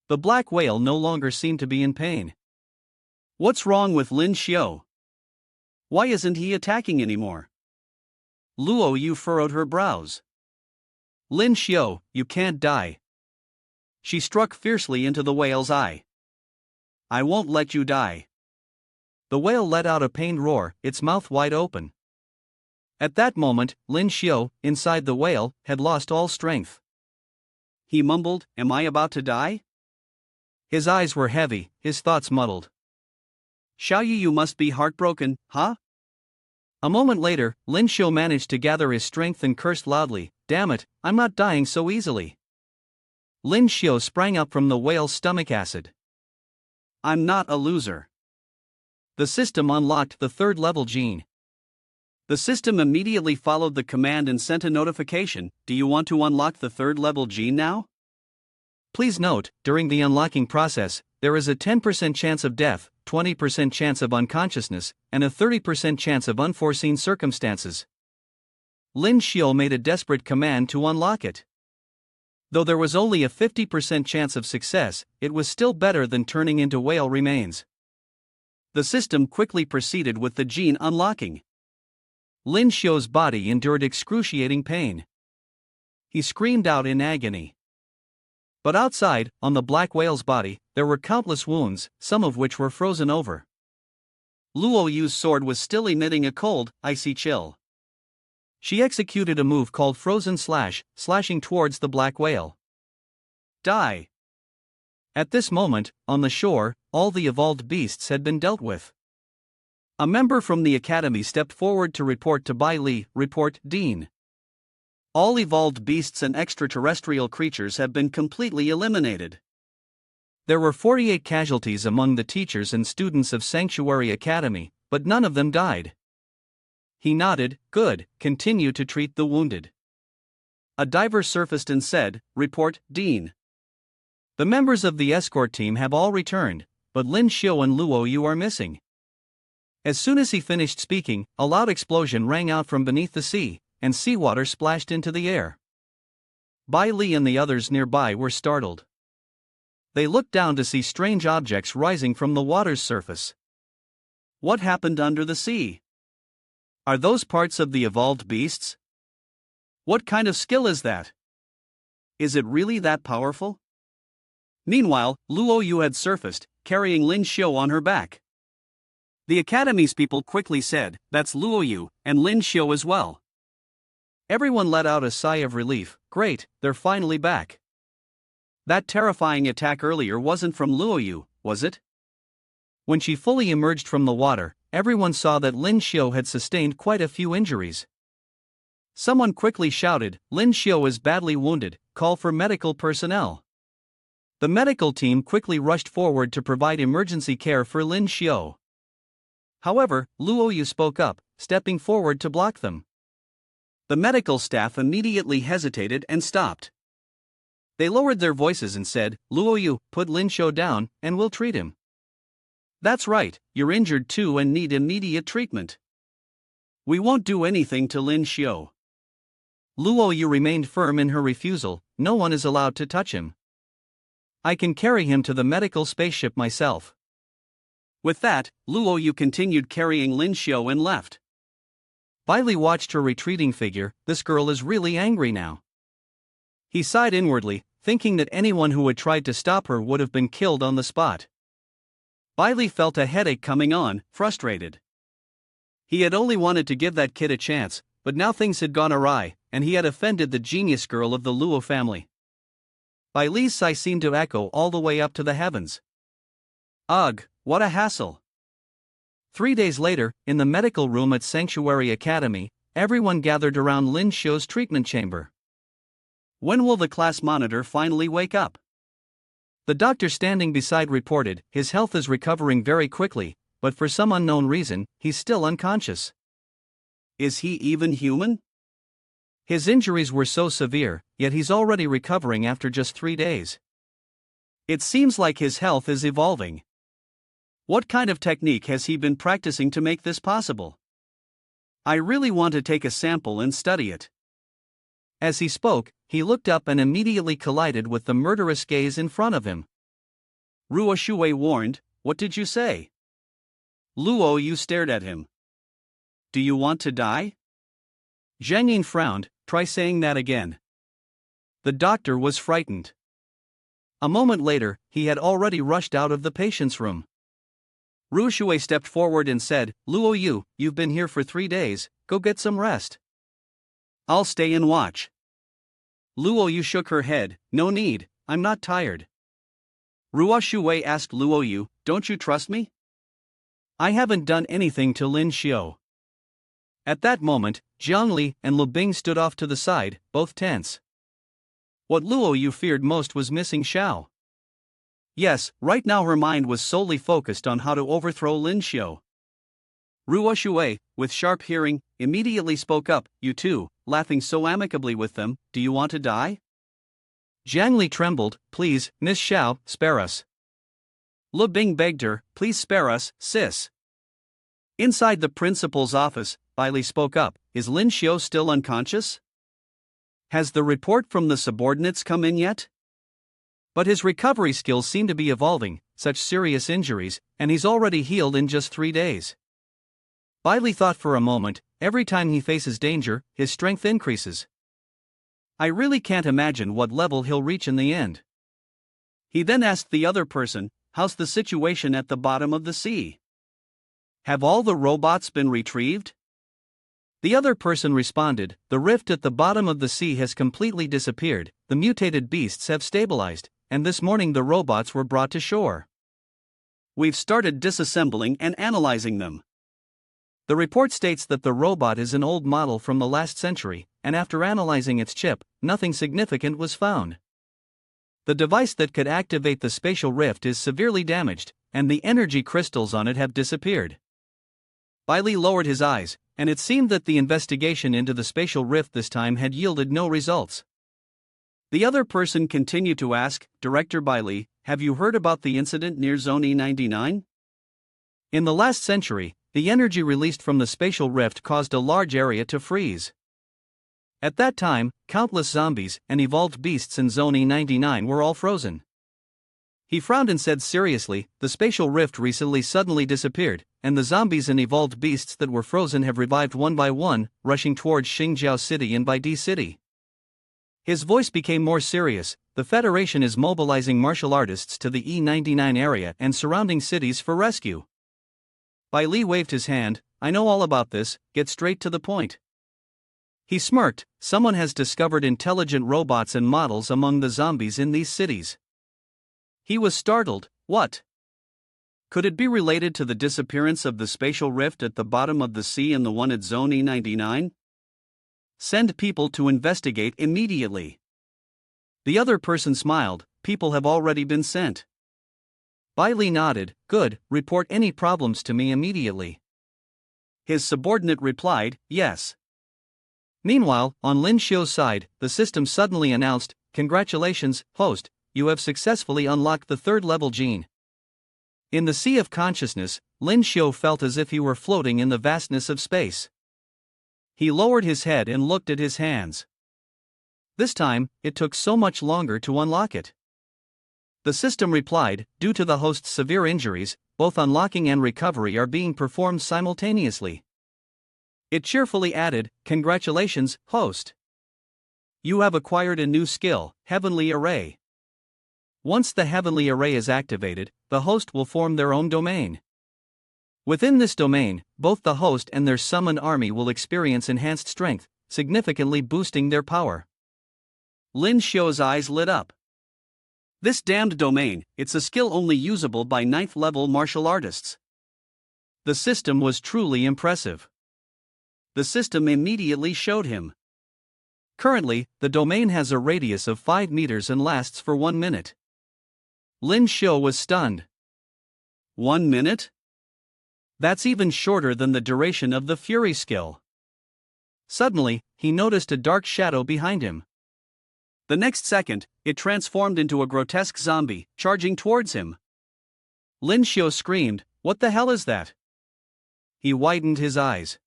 The black whale no longer seemed to be in pain. What's wrong with Lyn Shio? Why isn't he attacking anymore? Luo Yu furrowed her brows. Lyn Shio, you can't die. She struck fiercely into the whale's eye. I won't let you die. The whale let out a pained roar, its mouth wide open. At that moment, Lyn Shio, inside the whale, had lost all strength. He mumbled, "Am I about to die?" His eyes were heavy, his thoughts muddled. Xiao you must be heartbroken, huh? A moment later, Lyn Shio managed to gather his strength and cursed loudly, "Damn it, I'm not dying so easily." Lyn Shio sprang up from the whale's stomach acid. I'm not a loser. The system unlocked the third level gene. The system immediately followed the command and sent a notification. Do you want to unlock the third level gene now? Please note, during the unlocking process, there is a 10% chance of death, 20% chance of unconsciousness, and a 30% chance of unforeseen circumstances. Lyn Shio made a desperate command to unlock it. Though there was only a 50% chance of success, it was still better than turning into whale remains. The system quickly proceeded with the gene unlocking. Lyn Shio's body endured excruciating pain. He screamed out in agony. But outside, on the black whale's body, there were countless wounds, some of which were frozen over. Luo Yu's sword was still emitting a cold, icy chill. She executed a move called Frozen Slash, slashing towards the black whale. Die! At this moment, on the shore, all the evolved beasts had been dealt with. A member from the academy stepped forward to report to Bai Li, report, Dean. All evolved beasts and extraterrestrial creatures have been completely eliminated. There were 48 casualties among the teachers and students of Sanctuary Academy, but none of them died. He nodded, good, continue to treat the wounded. A diver surfaced and said, report, Dean. The members of the escort team have all returned, but Lyn Shio and Luo Yu are missing. As soon as he finished speaking, a loud explosion rang out from beneath the sea, and seawater splashed into the air. Bai Li and the others nearby were startled. They looked down to see strange objects rising from the water's surface. What happened under the sea? Are those parts of the evolved beasts? What kind of skill is that? Is it really that powerful? Meanwhile, Luo Yu had surfaced, carrying Lyn Shio on her back. The Academy's people quickly said, that's Luo Yu, and Lyn Shio as well. Everyone let out a sigh of relief, great, they're finally back. That terrifying attack earlier wasn't from Luo Yu, was it? When she fully emerged from the water, everyone saw that Lyn Shio had sustained quite a few injuries. Someone quickly shouted, Lyn Shio is badly wounded, call for medical personnel. The medical team quickly rushed forward to provide emergency care for Lyn Shio. However, Luo Yu spoke up, stepping forward to block them. The medical staff immediately hesitated and stopped. They lowered their voices and said, Luo Yu, put Lyn Shio down, and we'll treat him. That's right, you're injured too and need immediate treatment. We won't do anything to Lyn Shio. Luo Yu remained firm in her refusal, no one is allowed to touch him. I can carry him to the medical spaceship myself. With that, Luo Yu continued carrying Lyn Shio and left. Bai Li watched her retreating figure, this girl is really angry now. He sighed inwardly, thinking that anyone who had tried to stop her would have been killed on the spot. Bai Li felt a headache coming on, frustrated. He had only wanted to give that kid a chance, but now things had gone awry, and he had offended the genius girl of the Luo family. Bai Li's sigh seemed to echo all the way up to the heavens. Ugh, what a hassle. 3 days later, in the medical room at Sanctuary Academy, everyone gathered around Lyn Shio's treatment chamber. When will the class monitor finally wake up? The doctor standing beside reported, his health is recovering very quickly, but for some unknown reason, he's still unconscious. Is he even human? His injuries were so severe, yet he's already recovering after just 3 days. It seems like his health is evolving. What kind of technique has he been practicing to make this possible? I really want to take a sample and study it. As he spoke, he looked up and immediately collided with the murderous gaze in front of him. Ruo Shui warned, what did you say? Luo Yu stared at him. Do you want to die? Zhang Yin frowned. Try saying that again. The doctor was frightened. A moment later, he had already rushed out of the patient's room. Ru Shui stepped forward and said, Luo Yu, you've been here for 3 days, go get some rest. I'll stay and watch. Luo Yu shook her head, no need, I'm not tired. Ruo Shui asked Luo Yu, don't you trust me? I haven't done anything to Lyn Shio. At that moment, Jiang Li and Lu Bing stood off to the side, both tense. What Luo Yu feared most was missing Xiao. Yes, right now her mind was solely focused on how to overthrow Lyn Shio. Ruo Shui, with sharp hearing, immediately spoke up, you two, laughing so amicably with them, do you want to die? Jiang Li trembled, please, Miss Xiao, spare us. Lu Bing begged her, please spare us, sis. Inside the principal's office, Bai Li spoke up, is Lyn Shio still unconscious? Has the report from the subordinates come in yet? But his recovery skills seem to be evolving, such serious injuries, and he's already healed in just 3 days. Bai Li thought for a moment, every time he faces danger, his strength increases. I really can't imagine what level he'll reach in the end. He then asked the other person, how's the situation at the bottom of the sea? Have all the robots been retrieved? The other person responded, the rift at the bottom of the sea has completely disappeared, the mutated beasts have stabilized, and this morning the robots were brought to shore. We've started disassembling and analyzing them. The report states that the robot is an old model from the last century, and after analyzing its chip, nothing significant was found. The device that could activate the spatial rift is severely damaged, and the energy crystals on it have disappeared. Bai Li lowered his eyes, and it seemed that the investigation into the spatial rift this time had yielded no results. The other person continued to ask, Director Bai Li, have you heard about the incident near Zone E99? In the last century, the energy released from the spatial rift caused a large area to freeze. At that time, countless zombies and evolved beasts in Zone E99 were all frozen. He frowned and said seriously, the spatial rift recently suddenly disappeared, and the zombies and evolved beasts that were frozen have revived one by one, rushing towards Xingjiao City and Baidi City. His voice became more serious, the Federation is mobilizing martial artists to the E99 area and surrounding cities for rescue. Bai Li waved his hand, I know all about this, get straight to the point. He smirked, someone has discovered intelligent robots and models among the zombies in these cities. He was startled, what? Could it be related to the disappearance of the spatial rift at the bottom of the sea and the one at Zone E99? Send people to investigate immediately. The other person smiled, people have already been sent. Bai Li nodded, good, report any problems to me immediately. His subordinate replied, yes. Meanwhile, on Lyn Shio's side, the system suddenly announced, congratulations, host, you have successfully unlocked the 3rd level gene. In the sea of consciousness, Lyn Shio felt as if he were floating in the vastness of space. He lowered his head and looked at his hands. This time, it took so much longer to unlock it. The system replied, due to the host's severe injuries, both unlocking and recovery are being performed simultaneously. It cheerfully added, congratulations, host. You have acquired a new skill, Heavenly Array. Once the Heavenly Array is activated, the host will form their own domain. Within this domain, both the host and their summoned army will experience enhanced strength, significantly boosting their power. Lyn Shio's eyes lit up. This damned domain, it's a skill only usable by 9th level martial artists. The system was truly impressive. The system immediately showed him. Currently, the domain has a radius of 5 meters and lasts for 1 minute. Lyn Shio was stunned. 1 minute? That's even shorter than the duration of the Fury skill. Suddenly, he noticed a dark shadow behind him. The next second, it transformed into a grotesque zombie, charging towards him. Lyn Shio screamed, what the hell is that? He widened his eyes.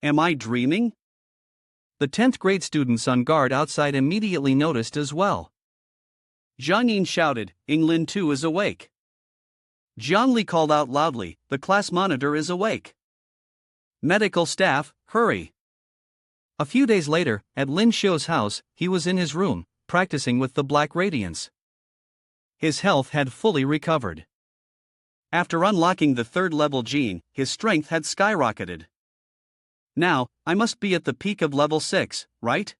Am I dreaming? The 10th grade students on guard outside immediately noticed as well. Zhang Yin shouted, Lyn too is awake. Jiangli called out loudly, "The class monitor is awake. Medical staff, hurry." A few days later, at Lyn Shio's house, he was in his room, practicing with the black radiance. His health had fully recovered. After unlocking the third-level gene, his strength had skyrocketed. Now, I must be at the peak of level 6, right?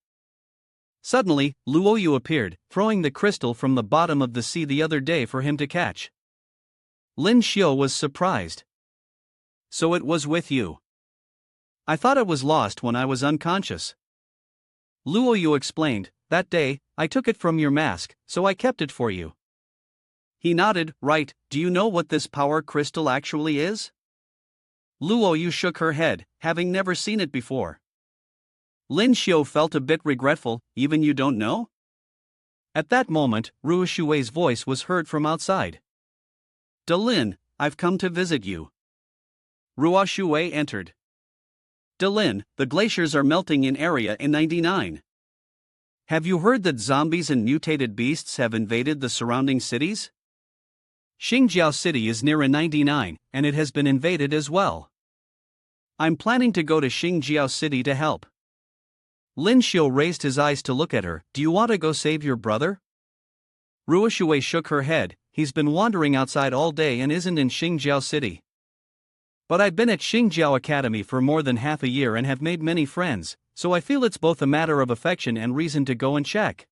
Suddenly, Luoyu appeared, throwing the crystal from the bottom of the sea the other day for him to catch. Lyn Shio was surprised. "So it was with you." "I thought it was lost when I was unconscious." Luoyu explained, "That day, I took it from your mask, so I kept it for you." He nodded. "Right, do you know what this power crystal actually is?" Luoyu shook her head, having never seen it before. Lyn Shio felt a bit regretful. "Even you don't know?" At that moment, Ruoshui's voice was heard from outside. "Lyn, I've come to visit you." Ruoshui entered. "Lyn, the glaciers are melting in area in 99. Have you heard that zombies and mutated beasts have invaded the surrounding cities?" Xingjiao City is near in 99, and it has been invaded as well. I'm planning to go to Xingjiao City to help. Lyn Shio raised his eyes to look at her. "Do you want to go save your brother?" Ruoshui shook her head. "He's been wandering outside all day and isn't in Xingjiao City. But I've been at Xingjiao Academy for more than half a year and have made many friends, so I feel it's both a matter of affection and reason to go and check."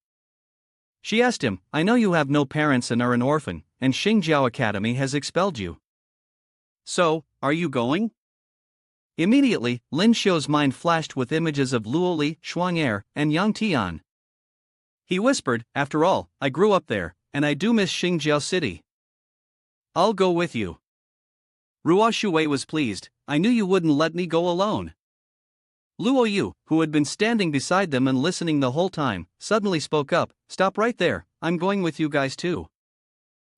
She asked him, "I know you have no parents and are an orphan, and Xingjiao Academy has expelled you. So, are you going?" Immediately, Lyn Shio's mind flashed with images of Luoli, Shuang'er, and Yang Tian. He whispered, "After all, I grew up there, and I do miss Xingjiao City. I'll go with you." Ruoshui was pleased. "I knew you wouldn't let me go alone." Luoyu, who had been standing beside them and listening the whole time, suddenly spoke up, "Stop right there, I'm going with you guys too."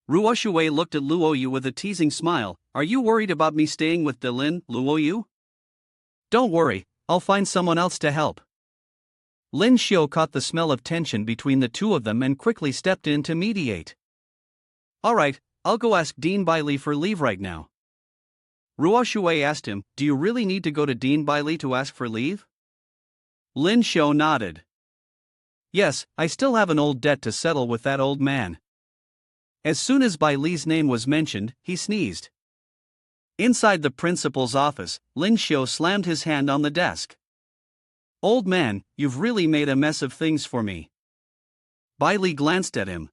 Ruoshui looked at Luoyu with a teasing smile. "Are you worried about me staying with Lyn, Luoyu?" "Don't worry, I'll find someone else to help." Lyn Shio caught the smell of tension between the two of them and quickly stepped in to mediate. "All right, I'll go ask Dean Bailey for leave right now." Ruoshui asked him, "Do you really need to go to Dean Bailey to ask for leave?" Lyn Shio nodded. "Yes, I still have an old debt to settle with that old man." As soon as Bailey's name was mentioned, he sneezed. Inside the principal's office, Lyn Shio slammed his hand on the desk. "Old man, you've really made a mess of things for me." Bailey glanced at him.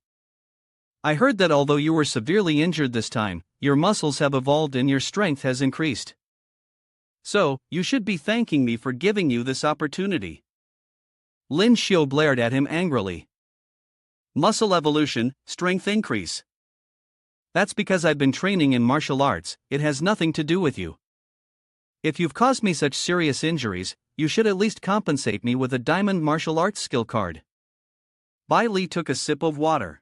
"I heard that although you were severely injured this time, your muscles have evolved and your strength has increased. So, you should be thanking me for giving you this opportunity." Lyn Shio glared at him angrily. "Muscle evolution, strength increase." "That's because I've been training in martial arts, it has nothing to do with you. If you've caused me such serious injuries, you should at least compensate me with a diamond martial arts skill card." Bailey took a sip of water.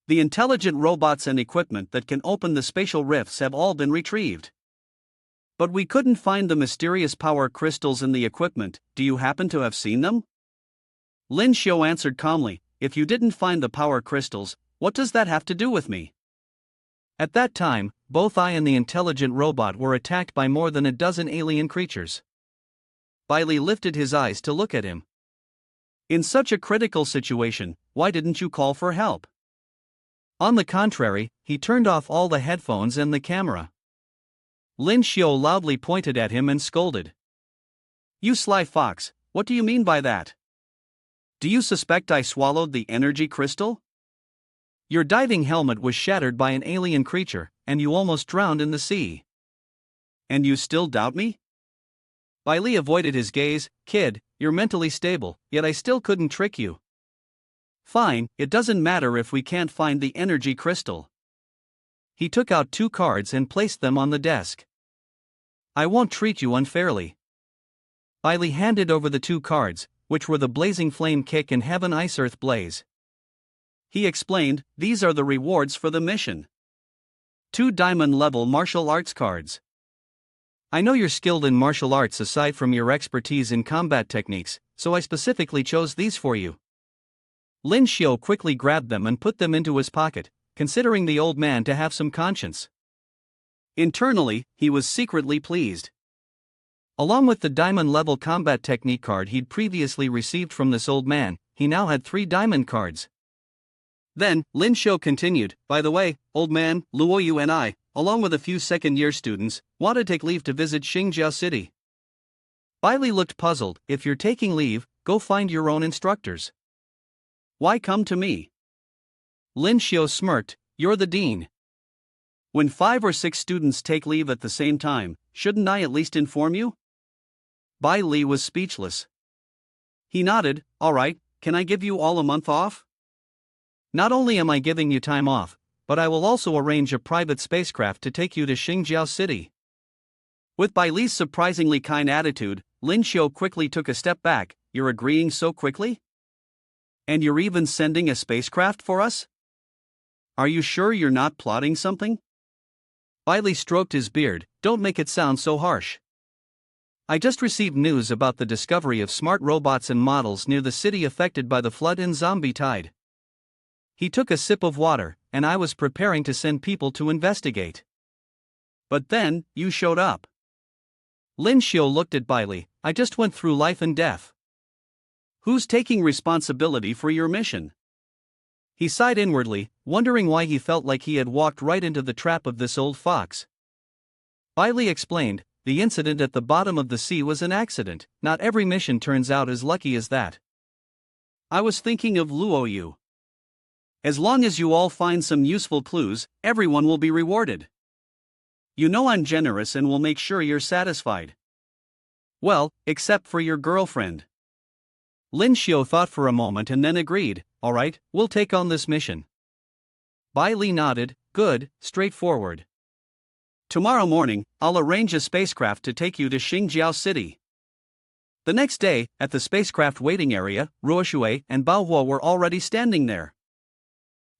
"The intelligent robots and equipment that can open the spatial rifts have all been retrieved. But we couldn't find the mysterious power crystals in the equipment. Do you happen to have seen them?" Lyn Shio answered calmly, "If you didn't find the power crystals, what does that have to do with me?" At that time, both I and the intelligent robot were attacked by more than a dozen alien creatures. Bailey lifted his eyes to look at him. "In such a critical situation, why didn't you call for help?" On the contrary, he turned off all the headphones and the camera. Lyn Shio loudly pointed at him and scolded. "You sly fox, what do you mean by that? Do you suspect I swallowed the energy crystal?" "Your diving helmet was shattered by an alien creature, and you almost drowned in the sea." "And you still doubt me?" Bailey avoided his gaze. "Kid, you're mentally stable, yet I still couldn't trick you." "Fine, it doesn't matter if we can't find the energy crystal." He took out 2 cards and placed them on the desk. "I won't treat you unfairly." Bailey handed over the 2 cards, which were the Blazing Flame Kick and Heaven Ice Earth Blaze. He explained, "These are the rewards for the mission. 2 diamond-level martial arts cards." "I know you're skilled in martial arts aside from your expertise in combat techniques, so I specifically chose these for you." Lyn Shio quickly grabbed them and put them into his pocket. considering the old man to have some conscience. Internally, he was secretly pleased. Along with the diamond-level combat technique card he'd previously received from this old man, he now had 3 diamond cards. Then, Lyn Shio continued, "By the way, old man, Luoyu and I, along with a few second-year students, want to take leave to visit Xingjiao City." Bailey looked puzzled. "If you're taking leave, go find your own instructors. Why come to me?" Lyn Shio smirked, "You're the dean. When 5 or 6 students take leave at the same time, shouldn't I at least inform you?" Bailey was speechless. He nodded, "All right, can I give you all a month off?" "Not only am I giving you time off, but I will also arrange a private spacecraft to take you to Xingjiao City." With Bailey's surprisingly kind attitude, Lyn Shio quickly took a step back. "You're agreeing so quickly? And you're even sending a spacecraft for us? Are you sure you're not plotting something?" Bailey stroked his beard. "Don't make it sound so harsh. I just received news about the discovery of smart robots and models near the city affected by the flood and zombie tide." He took a sip of water, "and I was preparing to send people to investigate. But then, you showed up." Lyn Shio looked at Bailey. "I just went through life and death. Who's taking responsibility for your mission?" He sighed inwardly, wondering why he felt like he had walked right into the trap of this old fox. Bailey explained, "The incident at the bottom of the sea was an accident. Not every mission turns out as lucky as that. I was thinking of Luoyu. As long as you all find some useful clues, everyone will be rewarded. You know I'm generous and will make sure you're satisfied. Well, except for your girlfriend." Lyn Shio thought for a moment and then agreed, "All right, we'll take on this mission." Bailey nodded, "Good, straightforward. Tomorrow morning, I'll arrange a spacecraft to take you to Xingjiao City." The next day, at the spacecraft waiting area, Ruoshui and Baohua were already standing there.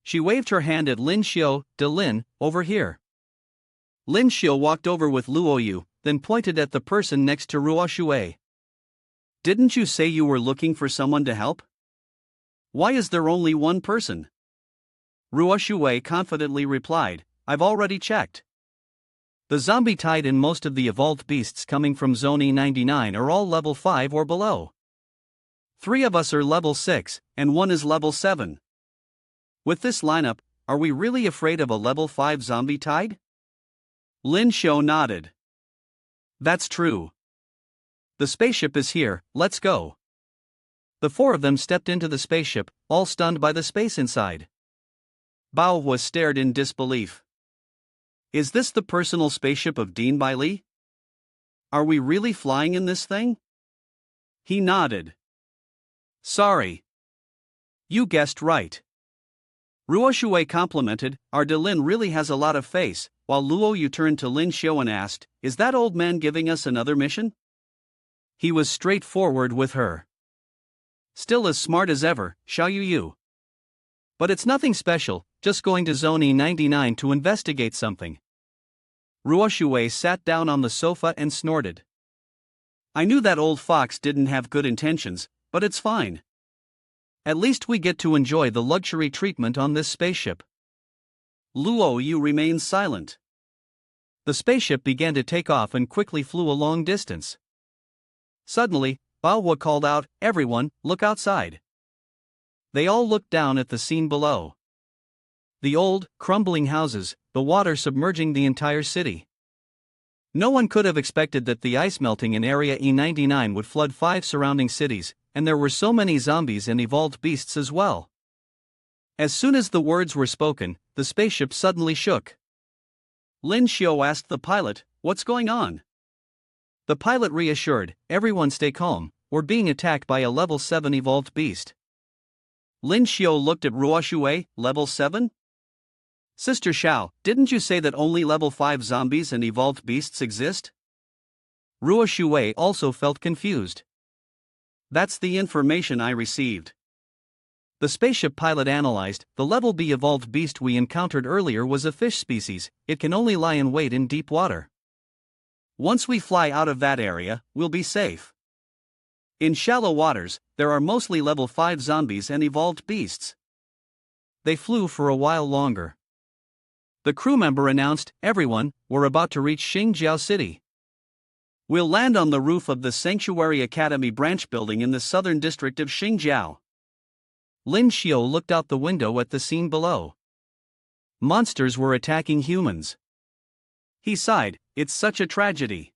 She waved her hand at Lyn Shio. "De Lin, over here." Lyn Shio walked over with Luoyu, then pointed at the person next to Ruoshui. "Didn't you say you were looking for someone to help? Why is there only one person?" Ruoshui confidently replied, "I've already checked. The zombie tide and most of the evolved beasts coming from Zone E99 are all level 5 or below. 3 of us are level 6, and 1 is level 7. With this lineup, are we really afraid of a level 5 zombie tide?" Lyn Shio nodded. "That's true. The spaceship is here, let's go." The 4 of them stepped into the spaceship, all stunned by the space inside. Baohua stared in disbelief. "Is this the personal spaceship of Dean Bailey? Are we really flying in this thing?" He nodded. "Sorry. You guessed right." Ruoshui complimented, "Our De Lin really has a lot of face," while Luoyu turned to Lyn Shio and asked, "Is that old man giving us another mission?" He was straightforward with her. "Still as smart as ever, Xiao. But it's nothing special, just going to Zone E99 to investigate something." Ruoshui sat down on the sofa and snorted. "I knew that old fox didn't have good intentions, but it's fine. At least we get to enjoy the luxury treatment on this spaceship." Luoyu remained silent. The spaceship began to take off and quickly flew a long distance. Suddenly, Baohua called out, "Everyone, look outside." They all looked down at the scene below. The old, crumbling houses, the water submerging the entire city. No one could have expected that the ice melting in Area E99 would flood 5 surrounding cities, and there were so many zombies and evolved beasts as well. As soon as the words were spoken, the spaceship suddenly shook. Lyn Shio asked the pilot, "What's going on?" The pilot reassured, "Everyone stay calm, we're being attacked by a level 7 evolved beast." Lyn Shio looked at Ruoshui, "Level 7? Sister Xiao, didn't you say that only level 5 zombies and evolved beasts exist?" Ruoshui also felt confused. "That's the information I received." The spaceship pilot analyzed, "The level B evolved beast we encountered earlier was a fish species, it can only lie in wait in deep water. Once we fly out of that area, we'll be safe. In shallow waters, there are mostly level 5 zombies and evolved beasts." They flew for a while longer. The crew member announced, "Everyone, we're about to reach Xingjiao City. We'll land on the roof of the Sanctuary Academy branch building in the southern district of Xingjiao." Lyn Shio looked out the window at the scene below. Monsters were attacking humans. He sighed, "It's such a tragedy."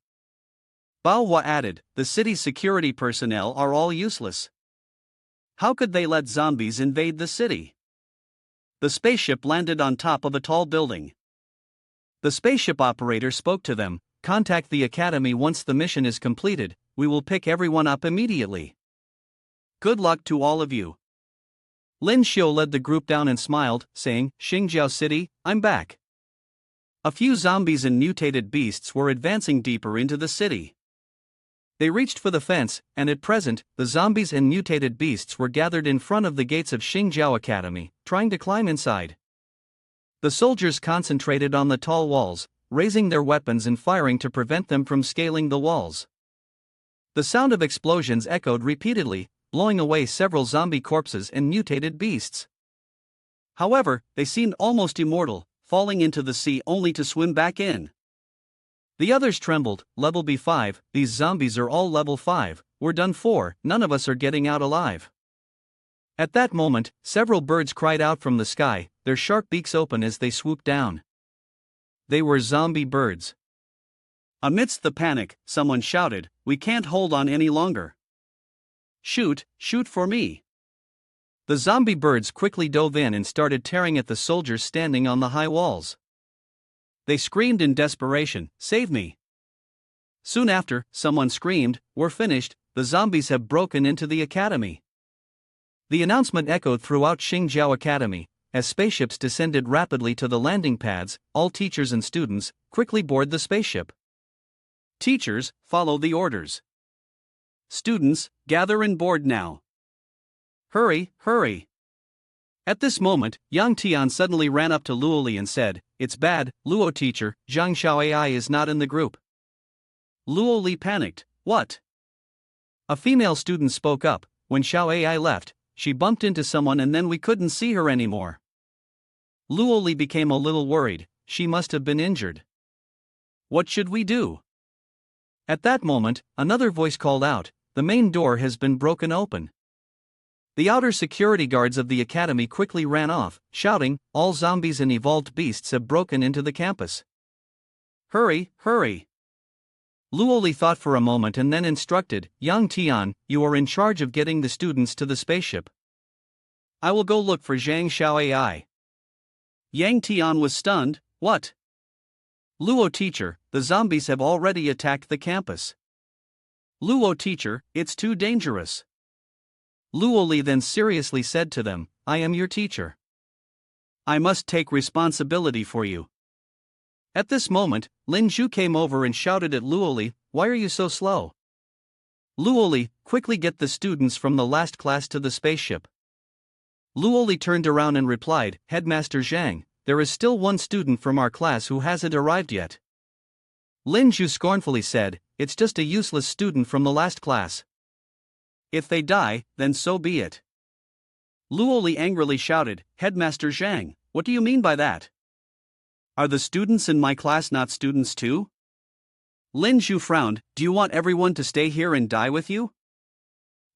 Baohua added, "The city's security personnel are all useless. How could they let zombies invade the city?" The spaceship landed on top of a tall building. The spaceship operator spoke to them, "Contact the academy once the mission is completed, we will pick everyone up immediately. Good luck to all of you." Lyn Shio led the group down and smiled, saying, "Xingjiao City, I'm back." A few zombies and mutated beasts were advancing deeper into the city. They reached for the fence, and at present, the zombies and mutated beasts were gathered in front of the gates of Xingjiao Academy, trying to climb inside. The soldiers concentrated on the tall walls, raising their weapons and firing to prevent them from scaling the walls. The sound of explosions echoed repeatedly, blowing away several zombie corpses and mutated beasts. However, they seemed almost immortal, falling into the sea only to swim back in. The others trembled. "Level B5, these zombies are all level 5, we're done for, none of us are getting out alive." At that moment, several birds cried out from the sky, their sharp beaks open as they swooped down. They were zombie birds. Amidst the panic, someone shouted, "We can't hold on any longer. Shoot, shoot for me." The zombie birds quickly dove in and started tearing at the soldiers standing on the high walls. They screamed in desperation, "Save me." Soon after, someone screamed, "We're finished, the zombies have broken into the academy." The announcement echoed throughout Xingjiao Academy. As spaceships descended rapidly to the landing pads, all teachers and students quickly board the spaceship. Teachers, follow the orders. Students, gather and board now. Hurry, hurry. At this moment, Yang Tian suddenly ran up to Luo Li and said, "It's bad, Luo teacher, Zhang Xiao AI is not in the group." Luo Li panicked, "What?" A female student spoke up, "When Xiao AI left, she bumped into someone and then we couldn't see her anymore." Luo Li became a little worried, she must have been injured. What should we do? At that moment, another voice called out, "The main door has been broken open." The outer security guards of the academy quickly ran off, shouting, "All zombies and evolved beasts have broken into the campus. Hurry, hurry." Luo Li thought for a moment and then instructed, "Yang Tian, you are in charge of getting the students to the spaceship. I will go look for Zhang Xiao AI." Yang Tian was stunned, "What?" "Luo teacher, the zombies have already attacked the campus." "Luo teacher, it's too dangerous." Luo Li then seriously said to them, "I am your teacher. I must take responsibility for you." At this moment, Lin Zhu came over and shouted at Luo Li, "Why are you so slow?" Luo Li, quickly get the students from the last class to the spaceship. Luo Li turned around and replied, "Headmaster Zhang, there is still one student from our class who hasn't arrived yet." Lin Zhu scornfully said, "It's just a useless student from the last class. If they die, then so be it." Luo Li angrily shouted, "Headmaster Zhang, what do you mean by that? Are the students in my class not students too?" Lin Zhu frowned, "Do you want everyone to stay here and die with you?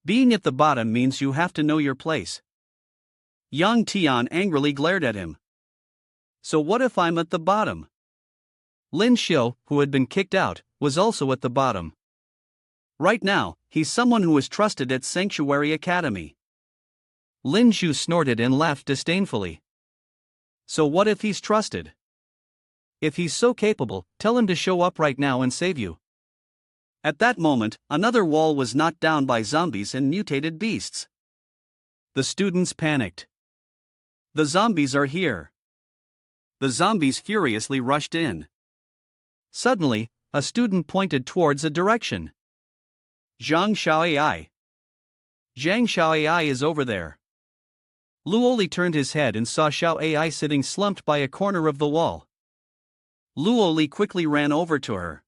Being at the bottom means you have to know your place." Yang Tian angrily glared at him. "So what if I'm at the bottom?" Lyn Shio, who had been kicked out, was also at the bottom. Right now, he's someone who is trusted at Sanctuary Academy. Lin Zhu snorted and laughed disdainfully. "So what if he's trusted? If he's so capable, tell him to show up right now and save you." At that moment, another wall was knocked down by zombies and mutated beasts. The students panicked. "The zombies are here." The zombies furiously rushed in. Suddenly, a student pointed towards a direction. "Zhang Xiao AI. Zhang Xiao AI is over there." Luo Li turned his head and saw Xiao AI sitting slumped by a corner of the wall. Luo Li quickly ran over to her.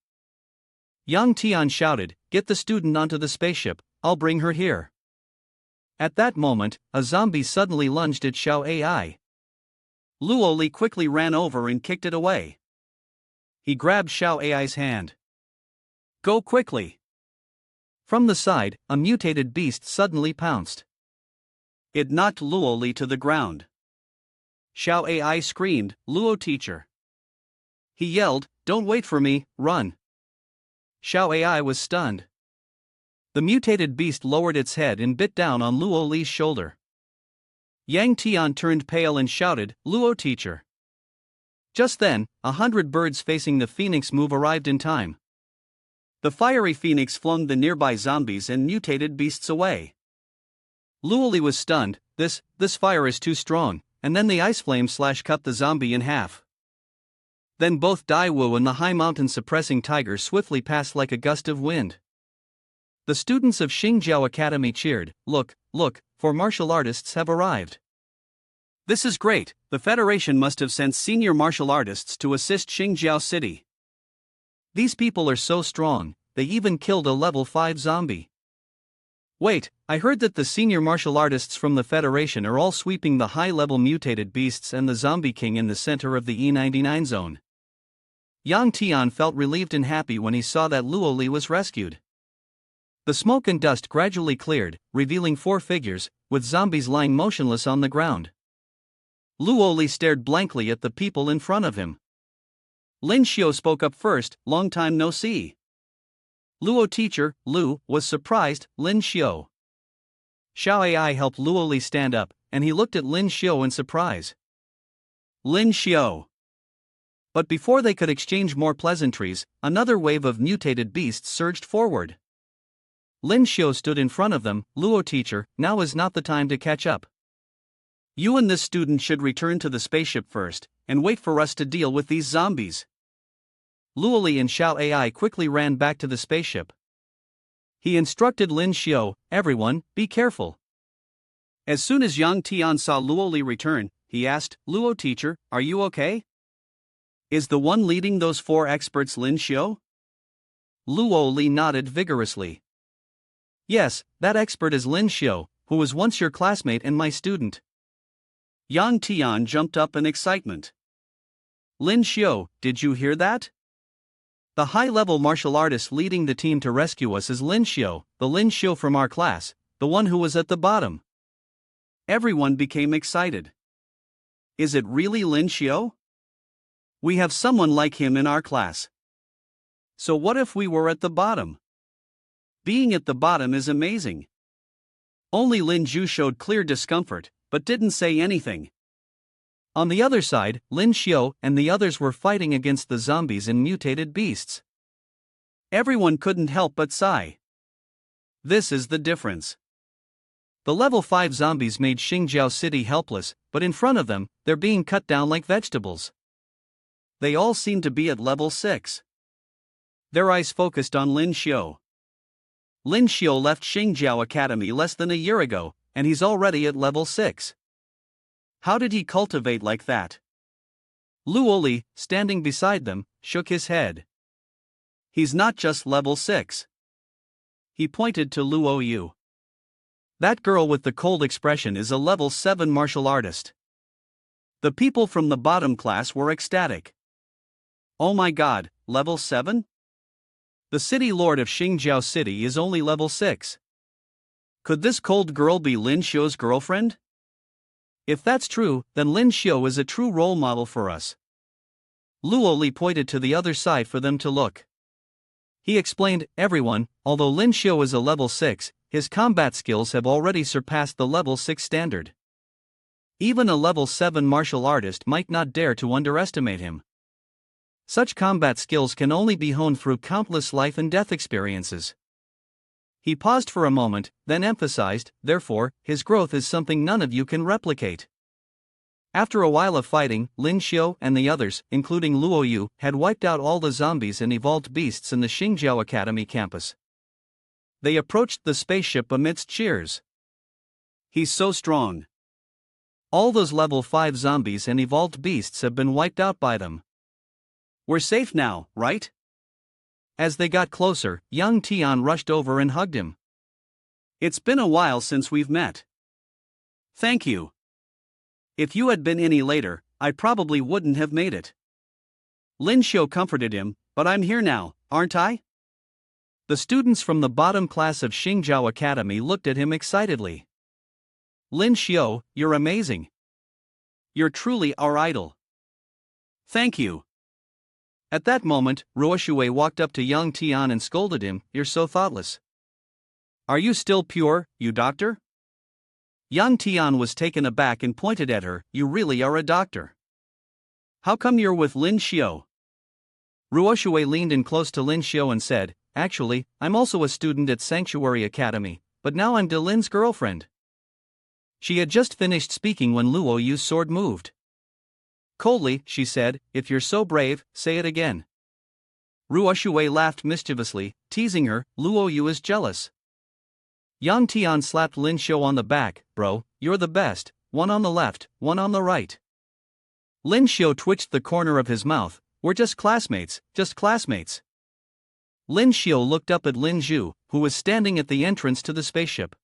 Yang Tian shouted, "Get the student onto the spaceship, I'll bring her here." At that moment, a zombie suddenly lunged at Xiao AI. Luo Li quickly ran over and kicked it away. He grabbed Xiao Ai's hand. Go quickly! From the side, a mutated beast suddenly pounced. It knocked Luo Li to the ground. Xiao Ai screamed, Luo teacher. He yelled, don't wait for me, run. Xiao Ai was stunned. The mutated beast lowered its head and bit down on Luo Li's shoulder. Yang Tian turned pale and shouted, Luo teacher. Just then, 100 birds facing the phoenix move arrived in time. The fiery phoenix flung the nearby zombies and mutated beasts away. Luo Li was stunned. This fire is too strong, and then the ice flame cut the zombie in half. Then both Dai Wu and the high mountain suppressing tiger swiftly passed like a gust of wind. The students of Xingjiao Academy cheered, look, for martial artists have arrived. This is great, the Federation must have sent senior martial artists to assist Xingjiao City. These people are so strong, they even killed a level 5 zombie. Wait, I heard that the senior martial artists from the Federation are all sweeping the high-level mutated beasts and the zombie king in the center of the E99 zone. Yang Tian felt relieved and happy when he saw that Luo Li was rescued. The smoke and dust gradually cleared, revealing 4 figures, with zombies lying motionless on the ground. Luo Li stared blankly at the people in front of him. Lyn Shio spoke up first, long time no see. Luo teacher, Lu, was surprised, Lyn Shio. Xiao Ai helped Luo Li stand up, and he looked at Lyn Shio in surprise. Lyn Shio. But before they could exchange more pleasantries, another wave of mutated beasts surged forward. Lyn Shio stood in front of them, Luo teacher, now is not the time to catch up. You and this student should return to the spaceship first, and wait for us to deal with these zombies. Luo Li and Xiao Ai quickly ran back to the spaceship. He instructed Lyn Shio, everyone, be careful. As soon as Yang Tian saw Luo Li return, he asked, Luo teacher, are you okay? Is the one leading those 4 experts Lyn Shio? Luo Li nodded vigorously. Yes, that expert is Lyn Shio, who was once your classmate and my student. Yang Tian jumped up in excitement. Lyn Shio, did you hear that? The high-level martial artist leading the team to rescue us is Lyn Shio, the Lyn Shio from our class, the one who was at the bottom. Everyone became excited. Is it really Lyn Shio? We have someone like him in our class. So what if we were at the bottom? Being at the bottom is amazing. Only Lin Ju showed clear discomfort, but didn't say anything. On the other side, Lyn Shio and the others were fighting against the zombies and mutated beasts. Everyone couldn't help but sigh. This is the difference. The level 5 zombies made Xingjiao City helpless, but in front of them, they're being cut down like vegetables. They all seem to be at level 6. Their eyes focused on Lyn Shio. Lyn Shio left Xingjiao Academy less than a year ago, and he's already at level 6. How did he cultivate like that? Luo Li, standing beside them, shook his head. He's not just level 6. He pointed to Luo Yu. That girl with the cold expression is a level 7 martial artist. The people from the bottom class were ecstatic. Oh my god, level 7? The city lord of Xingjiao City is only level 6. Could this cold girl be Lyn Shio's girlfriend? If that's true, then Lyn Shio is a true role model for us. Luo Li pointed to the other side for them to look. He explained, everyone, although Lyn Shio is a level 6, his combat skills have already surpassed the level 6 standard. Even a level 7 martial artist might not dare to underestimate him. Such combat skills can only be honed through countless life and death experiences. He paused for a moment, then emphasized, therefore, his growth is something none of you can replicate. After a while of fighting, Lyn Shio and the others, including Luo Yu, had wiped out all the zombies and evolved beasts in the Xingjiao Academy campus. They approached the spaceship amidst cheers. He's so strong. All those level 5 zombies and evolved beasts have been wiped out by them. We're safe now, right? As they got closer, Yang Tian rushed over and hugged him. It's been a while since we've met. Thank you. If you had been any later, I probably wouldn't have made it. Lyn Shio comforted him, but I'm here now, aren't I? The students from the bottom class of Xingjiao Academy looked at him excitedly. Lyn Shio, you're amazing. You're truly our idol. Thank you. At that moment, Ruoshui walked up to young Tian and scolded him, "You're so thoughtless. Are you still pure, you doctor?" Young Tian was taken aback and pointed at her, "You really are a doctor. How come you're with Lyn Shio?" Ruoshui leaned in close to Lyn Shio and said, "Actually, I'm also a student at Sanctuary Academy, but now I'm De Lin's girlfriend." She had just finished speaking when Luo Yu's sword moved. Coldly, she said, "If you're so brave, say it again." Ruoshui laughed mischievously, teasing her, "Luo Yu is jealous." Yang Tian slapped Lyn Shio on the back, "Bro, you're the best, one on the left, one on the right." Lyn Shio twitched the corner of his mouth, "We're just classmates, just classmates." Lyn Shio looked up at Lin Zhu, who was standing at the entrance to the spaceship.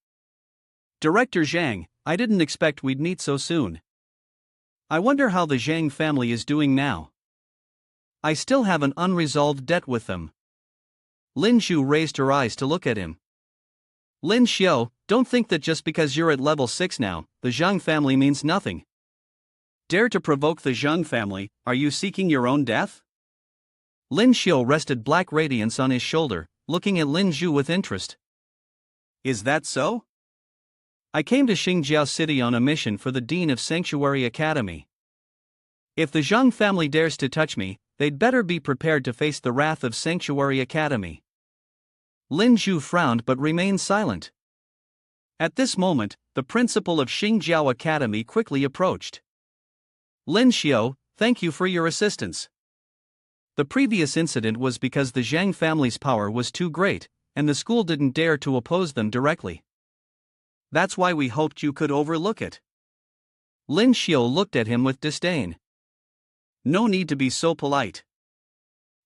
"Director Zhang, I didn't expect we'd meet so soon. I wonder how the Zhang family is doing now. I still have an unresolved debt with them." Lin Zhu raised her eyes to look at him. "Lyn Shio, don't think that just because you're at level 6 now, the Zhang family means nothing. Dare to provoke the Zhang family, are you seeking your own death?" Lyn Shio rested black radiance on his shoulder, looking at Lin Zhu with interest. "Is that so?" "I came to Xingjiao City on a mission for the Dean of Sanctuary Academy. If the Zhang family dares to touch me, they'd better be prepared to face the wrath of Sanctuary Academy." Lin Zhu frowned but remained silent. At this moment, the principal of Xingjiao Academy quickly approached. "Lyn Shio, thank you for your assistance. The previous incident was because the Zhang family's power was too great, and the school didn't dare to oppose them directly. That's why we hoped you could overlook it." Lyn Shio looked at him with disdain. "No need to be so polite.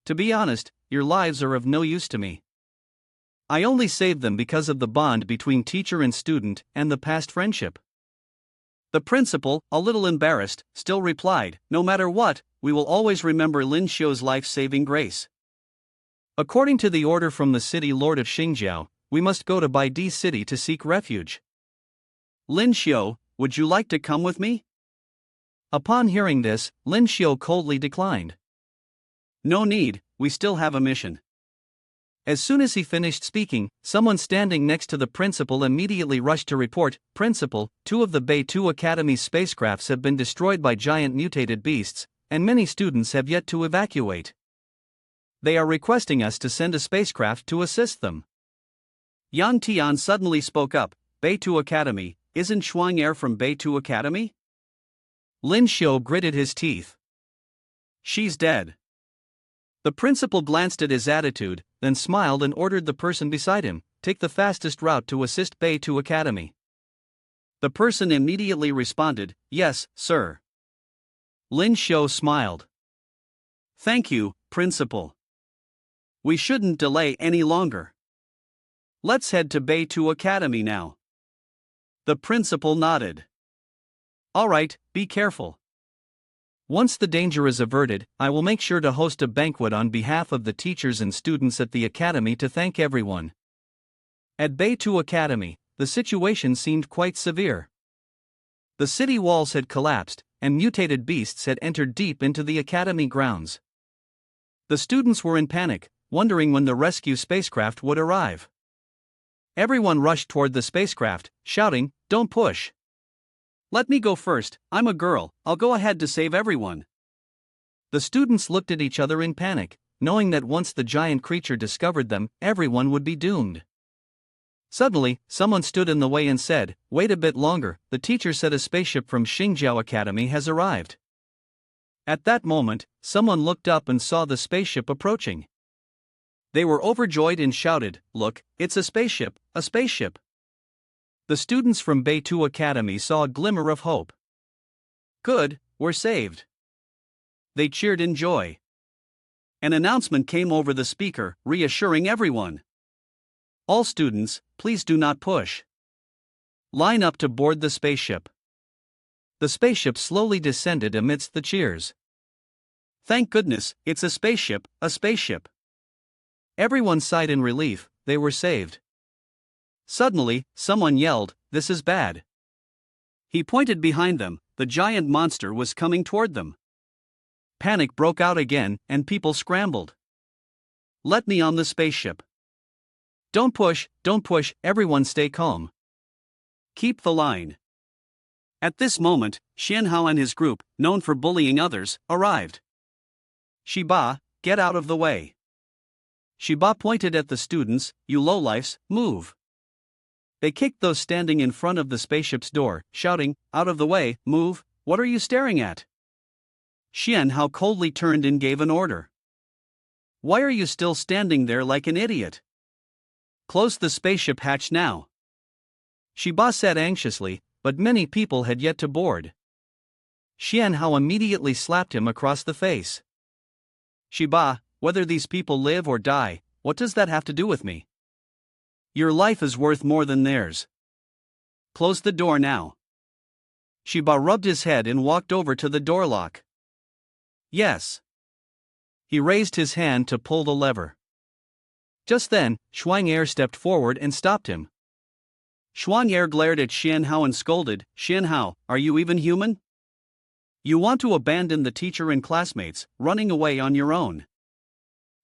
To be honest, your lives are of no use to me. I only saved them because of the bond between teacher and student and the past friendship." The principal, a little embarrassed, still replied, "No matter what, we will always remember Lyn Shio's life-saving grace. According to the order from the city lord of Xingjiao, we must go to Baidi City to seek refuge. Lyn Shio, would you like to come with me?" Upon hearing this, Lyn Shio coldly declined. "No need, we still have a mission." As soon as he finished speaking, someone standing next to the principal immediately rushed to report, "Principal, 2 of the Bei-2 Academy's spacecrafts have been destroyed by giant mutated beasts, and many students have yet to evacuate. They are requesting us to send a spacecraft to assist them." Yang Tian suddenly spoke up, "Bei-2 Academy, isn't Shuang from Bei-2 Academy?" Lyn Shio gritted his teeth. "She's dead." The principal glanced at his attitude, then smiled and ordered the person beside him, "Take the fastest route to assist Bei-2 Academy." The person immediately responded, "Yes, sir." Lyn Shio smiled. "Thank you, principal. We shouldn't delay any longer. Let's head to Bei-2 Academy now." The principal nodded. "All right, be careful. Once the danger is averted, I will make sure to host a banquet on behalf of the teachers and students at the academy to thank everyone." At Bei-2 Academy, the situation seemed quite severe. The city walls had collapsed, and mutated beasts had entered deep into the academy grounds. The students were in panic, wondering when the rescue spacecraft would arrive. Everyone rushed toward the spacecraft, shouting, "Don't push. Let me go first, I'm a girl, I'll go ahead to save everyone." The students looked at each other in panic, knowing that once the giant creature discovered them, everyone would be doomed. Suddenly, someone stood in the way and said, "Wait a bit longer, the teacher said a spaceship from Xingjiao Academy has arrived." At that moment, someone looked up and saw the spaceship approaching. They were overjoyed and shouted, "Look, it's a spaceship, a spaceship!" The students from Bei-2 Academy saw a glimmer of hope. "Good, we're saved." They cheered in joy. An announcement came over the speaker, reassuring everyone. "All students, please do not push. Line up to board the spaceship." The spaceship slowly descended amidst the cheers. Thank goodness, it's a spaceship, a spaceship. Everyone sighed in relief, they were saved. Suddenly, someone yelled, "This is bad." He pointed behind them, the giant monster was coming toward them. Panic broke out again, and people scrambled. "Let me on the spaceship." Don't push, everyone stay calm. Keep the line." At this moment, Xianhao and his group, known for bullying others, arrived. "Shiba, get out of the way." Shiba pointed at the students, "You lowlifes, move." They kicked those standing in front of the spaceship's door, shouting, "Out of the way, move, what are you staring at?" Xianhao coldly turned and gave an order. "Why are you still standing there like an idiot? Close the spaceship hatch now." Shiba said anxiously, but many people had yet to board. Xianhao immediately slapped him across the face. "Shiba, whether these people live or die, what does that have to do with me? Your life is worth more than theirs. Close the door now." Shiba rubbed his head and walked over to the door lock. "Yes." He raised his hand to pull the lever. Just then, Shuang-Er stepped forward and stopped him. Shuang-Er glared at Xianhao and scolded, "Xianhao, are you even human? You want to abandon the teacher and classmates, running away on your own."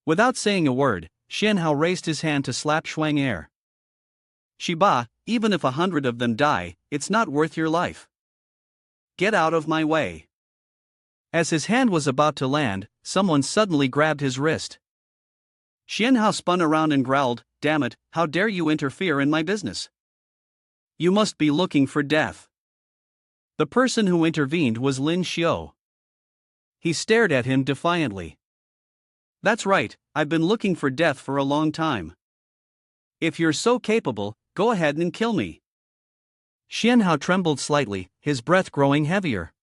Without saying a word, Xianhao raised his hand to slap Shuang-Er. "Shiba, even if 100 of them die, it's not worth your life. Get out of my way." As his hand was about to land, someone suddenly grabbed his wrist. Xianhao spun around and growled, "Damn it, how dare you interfere in my business? You must be looking for death." The person who intervened was Lyn Shio. He stared at him defiantly. "That's right, I've been looking for death for a long time. If you're so capable, go ahead and kill me." Xianhao trembled slightly, his breath growing heavier.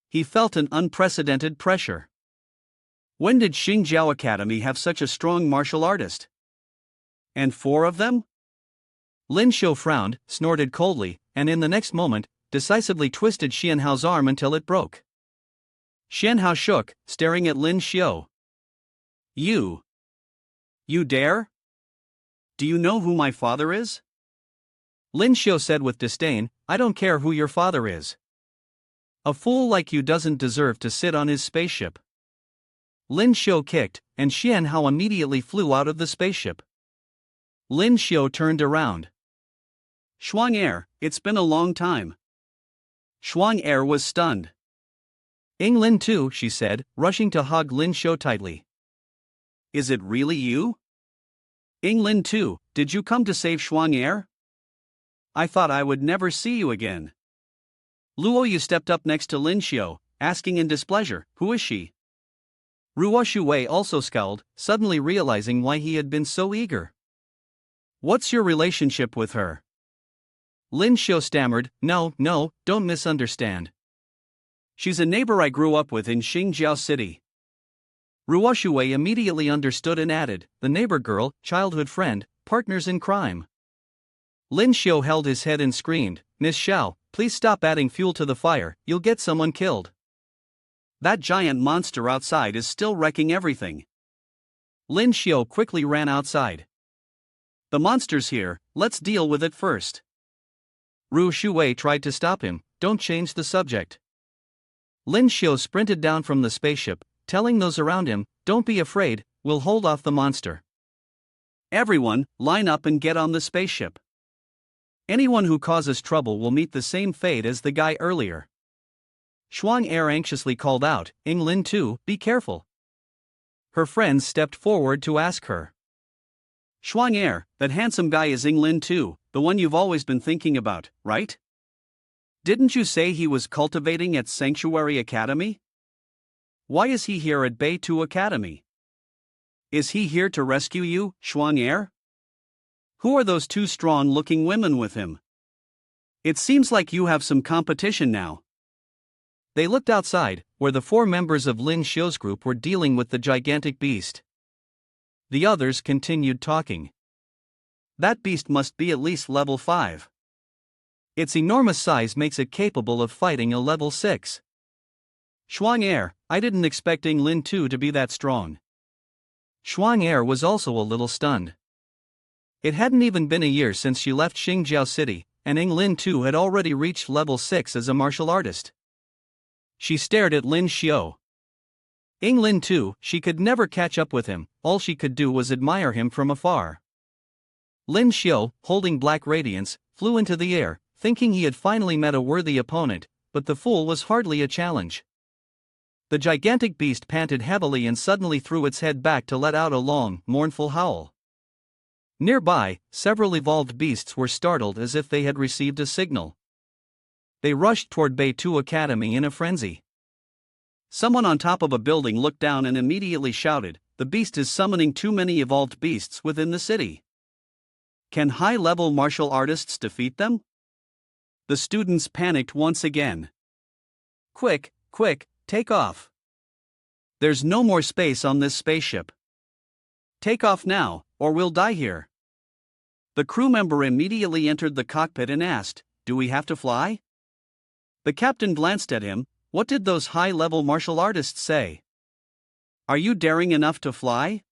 He felt an unprecedented pressure. When did Xingjiao Academy have such a strong martial artist? And 4 of them? Lyn Shio frowned, snorted coldly, and in the next moment, decisively twisted Xianhao's arm until it broke. Xianhao shook, staring at Lyn Shio. You dare? Do you know who my father is?" Lyn Shio said with disdain, "I don't care who your father is. A fool like you doesn't deserve to sit on his spaceship." Lyn Shio kicked, and Xianhao immediately flew out of the spaceship. Lyn Shio turned around. "Shuang-Er, it's been a long time." Shuang-Er was stunned. Lyn too, she said, rushing to hug Lyn Shio tightly. "Is it really you? Lyn too, did you come to save Shuang-Er? I thought I would never see you again." Luoyu stepped up next to Lyn Shio, asking in displeasure, "Who is she?" Ruo Shuwei also scowled, suddenly realizing why he had been so eager. "What's your relationship with her?" Lyn Shio stammered, No, don't misunderstand. "She's a neighbor I grew up with in Xingjiao City." Ruo Shuwei immediately understood and added, "The neighbor girl, childhood friend, partners in crime." Lyn Shio held his head and screamed, "Miss Xiao, please stop adding fuel to the fire, you'll get someone killed. That giant monster outside is still wrecking everything." Lyn Shio quickly ran outside. "The monster's here, let's deal with it first." Ruo Shuwei tried to stop him, "Don't change the subject." Lyn Shio sprinted down from the spaceship, telling those around him, "Don't be afraid, we'll hold off the monster. Everyone, line up and get on the spaceship. Anyone who causes trouble will meet the same fate as the guy earlier." Shuang-Er anxiously called out, Lyn too, be careful." Her friends stepped forward to ask her. "Shuang-Er, that handsome guy is Lyn too, the one you've always been thinking about, right? Didn't you say he was cultivating at Sanctuary Academy? Why is he here at Bay 2 Academy? Is he here to rescue you, Shuang-Er? Who are those 2 strong-looking women with him? It seems like you have some competition now." They looked outside, where the 4 members of Lyn Shio's group were dealing with the gigantic beast. The others continued talking. "That beast must be at least level 5. Its enormous size makes it capable of fighting a level 6. Xuang I didn't expect Lyn 2 to be that strong. Xuang was also a little stunned. It hadn't even been a year since she left Xingjiao City, and Lyn 2 had already reached level 6 as a martial artist. She stared at Lyn Shio. Lyn 2, she could never catch up with him, all she could do was admire him from afar. Lyn Shio, holding black radiance, flew into the air, thinking he had finally met a worthy opponent, but the fool was hardly a challenge. The gigantic beast panted heavily and suddenly threw its head back to let out a long, mournful howl. Nearby, several evolved beasts were startled as if they had received a signal. They rushed toward Bay 2 Academy in a frenzy. Someone on top of a building looked down and immediately shouted, "The beast is summoning too many evolved beasts within the city. Can high-level martial artists defeat them?" The students panicked once again. Quick, take off. There's no more space on this spaceship. Take off now, or we'll die here." The crew member immediately entered the cockpit and asked, "Do we have to fly?" The captain glanced at him. What did those high-level martial artists say? "Are you daring enough to fly?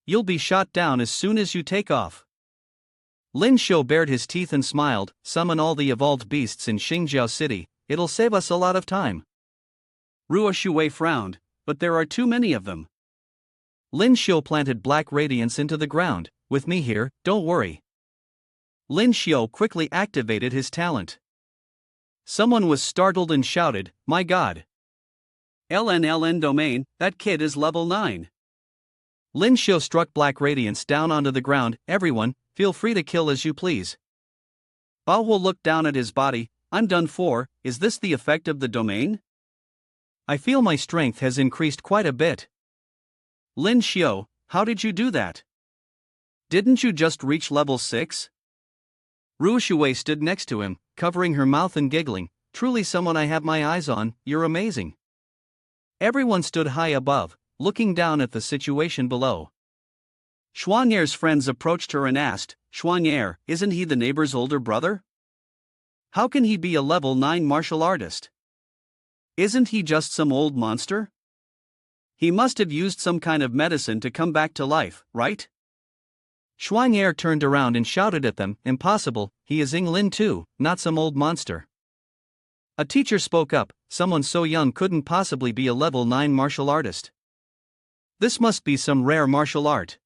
You'll be shot down as soon as you take off." Lyn Shio bared his teeth and smiled. "Summon all the evolved beasts in Xingjiao City, it'll save us a lot of time." Ruo Shui frowned, "But there are too many of them." Lyn Shio planted black radiance into the ground. "With me here, don't worry." Lyn Shio quickly activated his talent. Someone was startled and shouted, "My god! LN domain, that kid is level 9. Lyn Shio struck black radiance down onto the ground. "Everyone, feel free to kill as you please." Bao looked down at his body. "I'm done for. Is this the effect of the domain? I feel my strength has increased quite a bit." "Lyn Shio, how did you do that? Didn't you just reach level 6? Ruo Shui stood next to him, covering her mouth and giggling. "Truly someone I have my eyes on, you're amazing." Everyone stood high above, looking down at the situation below. Xuanger's friends approached her and asked, "Xuanger, isn't he the neighbor's older brother? How can he be a level 9 martial artist? Isn't he just some old monster? He must have used some kind of medicine to come back to life, right?" Xuanger turned around and shouted at them, "Impossible, he is Lyn 2, not some old monster." A teacher spoke up, "Someone so young couldn't possibly be a level 9 martial artist. This must be some rare martial art."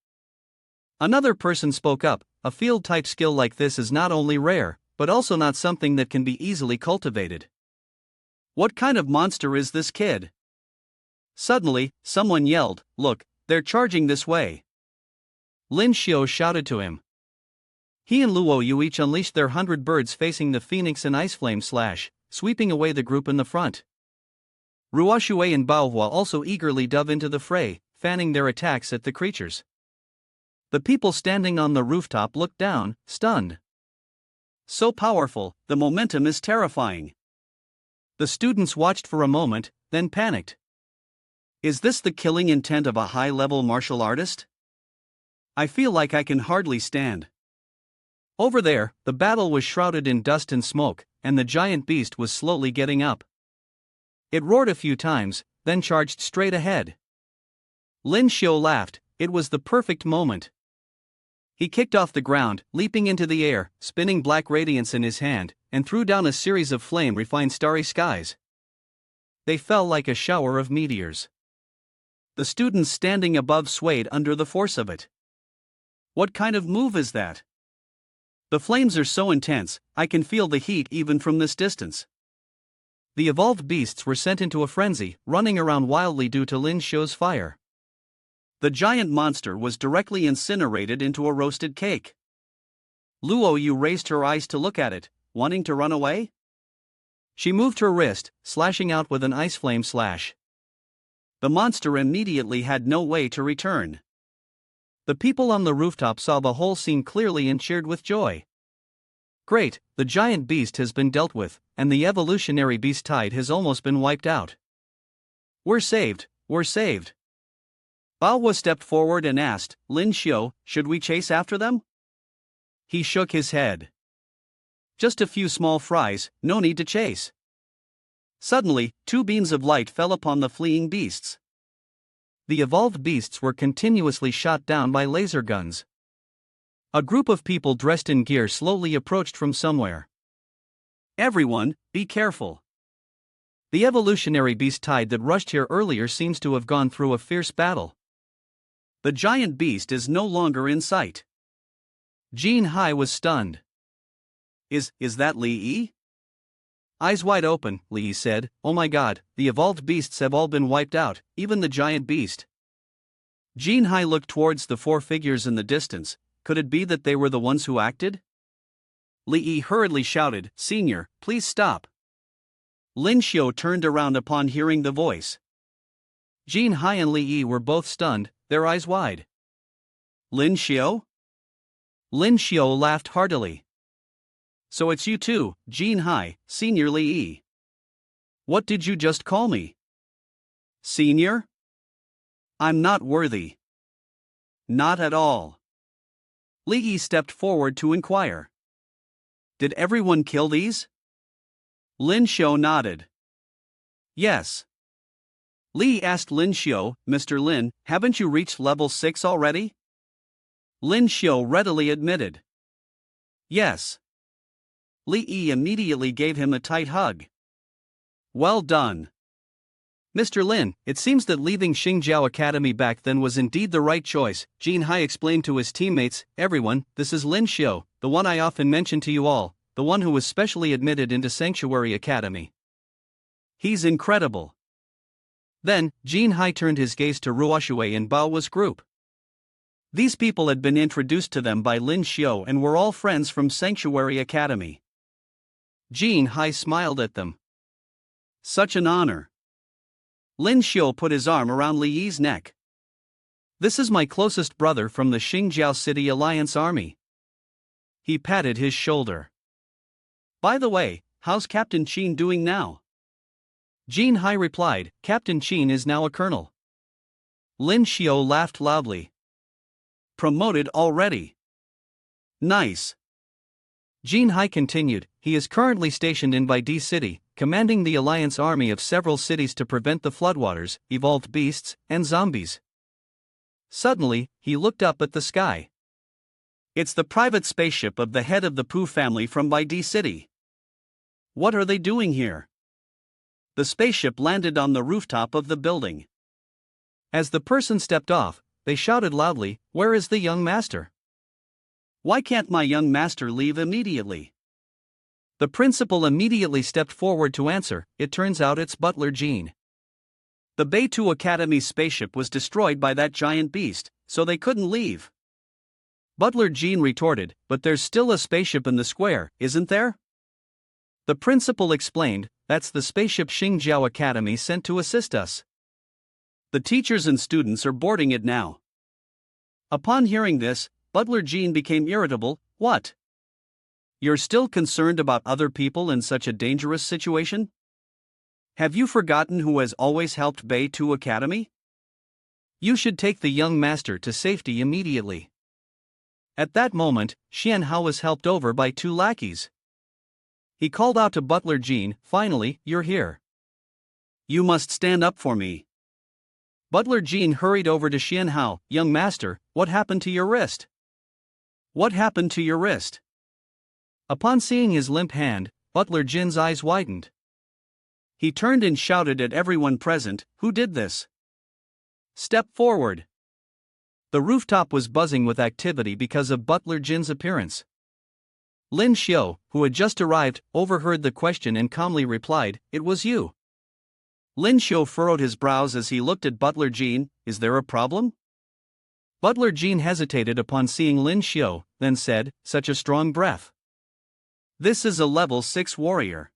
Another person spoke up, "A field-type skill like this is not only rare, but also not something that can be easily cultivated. What kind of monster is this kid?" Suddenly, someone yelled, "Look, they're charging this way." Lyn Shio shouted to him. He and Luo Yu each unleashed their 100 birds facing the phoenix and ice flame slash, sweeping away the group in the front. Ruo Shui and Baohua also eagerly dove into the fray, fanning their attacks at the creatures. The people standing on the rooftop looked down, stunned. So powerful, the momentum is terrifying. The students watched for a moment, then panicked. Is this the killing intent of a high-level martial artist? I feel like I can hardly stand. Over there, the battle was shrouded in dust and smoke, and the giant beast was slowly getting up. It roared a few times, then charged straight ahead. Lyn Shio laughed. It was the perfect moment. He kicked off the ground, leaping into the air, spinning black radiance in his hand, and threw down a series of flame-refined starry skies. They fell like a shower of meteors. The students standing above swayed under the force of it. What kind of move is that? The flames are so intense, I can feel the heat even from this distance. The evolved beasts were sent into a frenzy, running around wildly due to Lyn Shio's fire. The giant monster was directly incinerated into a roasted cake. Luo Yu raised her eyes to look at it, wanting to run away. She moved her wrist, slashing out with an ice flame slash. The monster immediately had no way to return. The people on the rooftop saw the whole scene clearly and cheered with joy. Great, the giant beast has been dealt with, and the evolutionary beast tide has almost been wiped out. We're saved, we're saved. Baohua stepped forward and asked, Lyn Shio, should we chase after them? He shook his head. Just a few small fries, no need to chase. Suddenly, two beams of light fell upon the fleeing beasts. The evolved beasts were continuously shot down by laser guns. A group of people dressed in gear slowly approached from somewhere. Everyone, be careful. The evolutionary beast tide that rushed here earlier seems to have gone through a fierce battle. The giant beast is no longer in sight. Jin Hai was stunned. Is that Li? Eyes wide open, Li said, "Oh my god, the evolved beasts have all been wiped out, even the giant beast." Jin Hai looked towards the four figures in the distance. Could it be that they were the ones who acted? Li hurriedly shouted, "Senior, please stop." Lyn Shio turned around upon hearing the voice. Jin Hai and Li were both stunned, their eyes wide. Lyn Shio? Lyn Shio laughed heartily. So it's you too, Jin Hai, Senior Li. What did you just call me? Senior? I'm not worthy. Not at all. Li stepped forward to inquire. Did everyone kill these? Lyn Shio nodded. Yes. Li asked Lyn Shio, "Mr. Lin, haven't you reached level 6 already?" Lyn Shio readily admitted. Yes. Li immediately gave him a tight hug. Well done. Mr. Lin, it seems that leaving Xingjiao Academy back then was indeed the right choice, Jin Hai explained to his teammates. "Everyone, this is Lyn Shio, the one I often mention to you all, the one who was specially admitted into Sanctuary Academy. He's incredible." Then, Jin Hai turned his gaze to Ruoshui and Bao's group. These people had been introduced to them by Lyn Shio and were all friends from Sanctuary Academy. Jin Hai smiled at them. Such an honor. Lyn Shio put his arm around Li's neck. This is my closest brother from the Xingjiao City Alliance Army. He patted his shoulder. By the way, how's Captain Qin doing now? Jin Hai replied, "Captain Qin is now a colonel." Lyn Shio laughed loudly. Promoted already. Nice. Jin Hai continued, "He is currently stationed in Baidi City, commanding the alliance army of several cities to prevent the floodwaters, evolved beasts, and zombies." Suddenly, he looked up at the sky. It's the private spaceship of the head of the Pooh family from Baidi City. What are they doing here? The spaceship landed on the rooftop of the building. As the person stepped off, they shouted loudly, "Where is the young master? Why can't my young master leave immediately?" The principal immediately stepped forward to answer, "It turns out it's Butler Jean. The Beitu Academy spaceship was destroyed by that giant beast, so they couldn't leave." Butler Jean retorted, "But there's still a spaceship in the square, isn't there?" The principal explained, "That's the spaceship Xingjiao Academy sent to assist us. The teachers and students are boarding it now." Upon hearing this, Butler Jean became irritable. "What? You're still concerned about other people in such a dangerous situation? Have you forgotten who has always helped Beitu Academy? You should take the young master to safety immediately." At that moment, Xian Hao was helped over by two lackeys. He called out to Butler Jean, "Finally, you're here. You must stand up for me." Butler Jean hurried over to Xian Hao, "Young master, what happened to your wrist?" "What happened to your wrist?" Upon seeing his limp hand, Butler Jin's eyes widened. He turned and shouted at everyone present, "Who did this? Step forward." The rooftop was buzzing with activity because of Butler Jin's appearance. Lyn Shio, who had just arrived, overheard the question and calmly replied, "It was you." Lyn Shio furrowed his brows as he looked at Butler Jean. "Is there a problem?" Butler Jean hesitated upon seeing Lyn Shio, then said, "Such a strong breath. This is a level 6 warrior.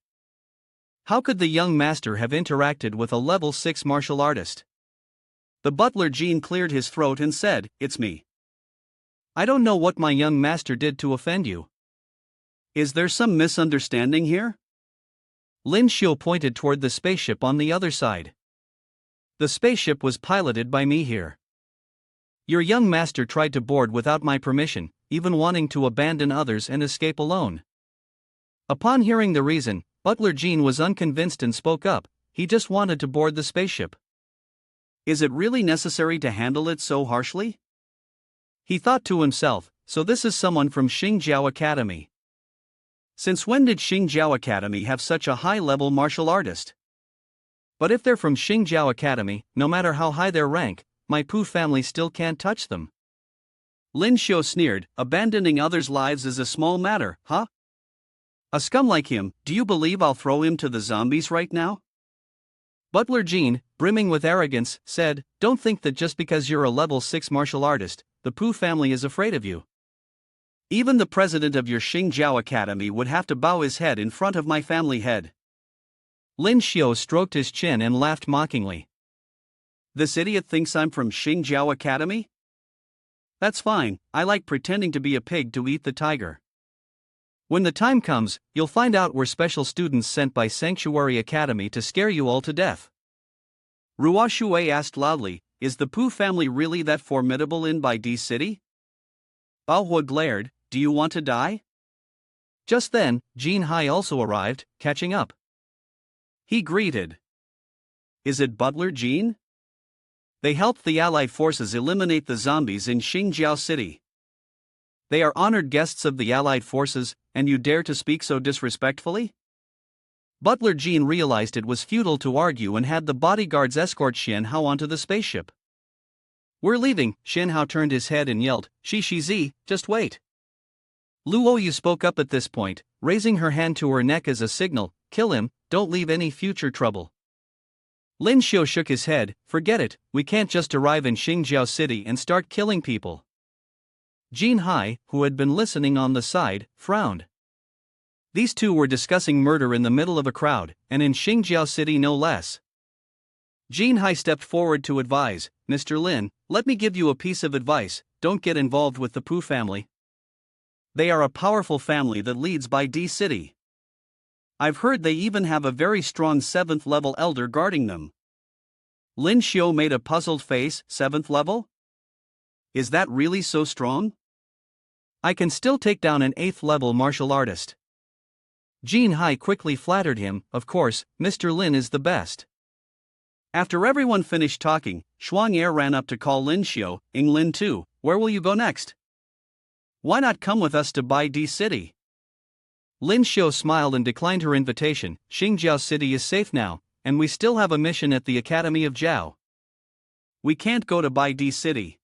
How could the young master have interacted with a level 6 martial artist?" The Butler Jean cleared his throat and said, "It's me. I don't know what my young master did to offend you. Is there some misunderstanding here?" Lyn Shio pointed toward the spaceship on the other side. "The spaceship was piloted by me here. Your young master tried to board without my permission, even wanting to abandon others and escape alone. Upon hearing the reason, Butler Jean was unconvinced and spoke up. He just wanted to board the spaceship. Is it really necessary to handle it so harshly? He thought to himself, so this is someone from Xingjiao Academy. Since when did Xingjiao Academy have such a high-level martial artist? But if they're from Xingjiao Academy, no matter how high their rank, my Pooh family still can't touch them. Lyn Shio sneered, abandoning others' lives is a small matter, huh? A scum like him, do you believe I'll throw him to the zombies right now? Butler Jean, brimming with arrogance, said, don't think that just because you're a level 6 martial artist, the Pooh family is afraid of you. Even the president of your Xingjiao Academy would have to bow his head in front of my family head. Lyn Shio stroked his chin and laughed mockingly. This idiot thinks I'm from Xingjiao Academy? That's fine, I like pretending to be a pig to eat the tiger. When the time comes, you'll find out we're special students sent by Sanctuary Academy to scare you all to death. Rua Shui asked loudly, is the Pooh family really that formidable in Bai Di City? Bao Hua glared, do you want to die? Just then, Jean Hai also arrived, catching up. He greeted. Is it Butler Jean? They helped the Allied forces eliminate the zombies in Xingjiao City. They are honored guests of the Allied forces, and you dare to speak so disrespectfully? Butler Jean realized it was futile to argue and had the bodyguards escort Xian Hao onto the spaceship. We're leaving, Xian Hao turned his head and yelled, Shi, just wait. Luo Yu spoke up at this point, raising her hand to her neck as a signal, kill him, don't leave any future trouble. Lyn Shio shook his head, forget it, we can't just arrive in Xingjiao City and start killing people. Jean Hai, who had been listening on the side, frowned. These two were discussing murder in the middle of a crowd, and in Xingjiao City no less. Jean Hai stepped forward to advise, Mr. Lin, let me give you a piece of advice, don't get involved with the Pooh family. They are a powerful family that leads Bai Di City. I've heard they even have a very strong 7th level elder guarding them. Lyn Shio made a puzzled face, 7th level? Is that really so strong? I can still take down an 8th level martial artist. Jean Hai quickly flattered him, of course, Mr. Lin is the best. After everyone finished talking, Shuang Er ran up to call Lyn Shio, Lin too, where will you go next? Why not come with us to Bai Di City? Lyn Shio smiled and declined her invitation. Xingjiao City is safe now, and we still have a mission at the Academy of Jiao. We can't go to Bai Di City.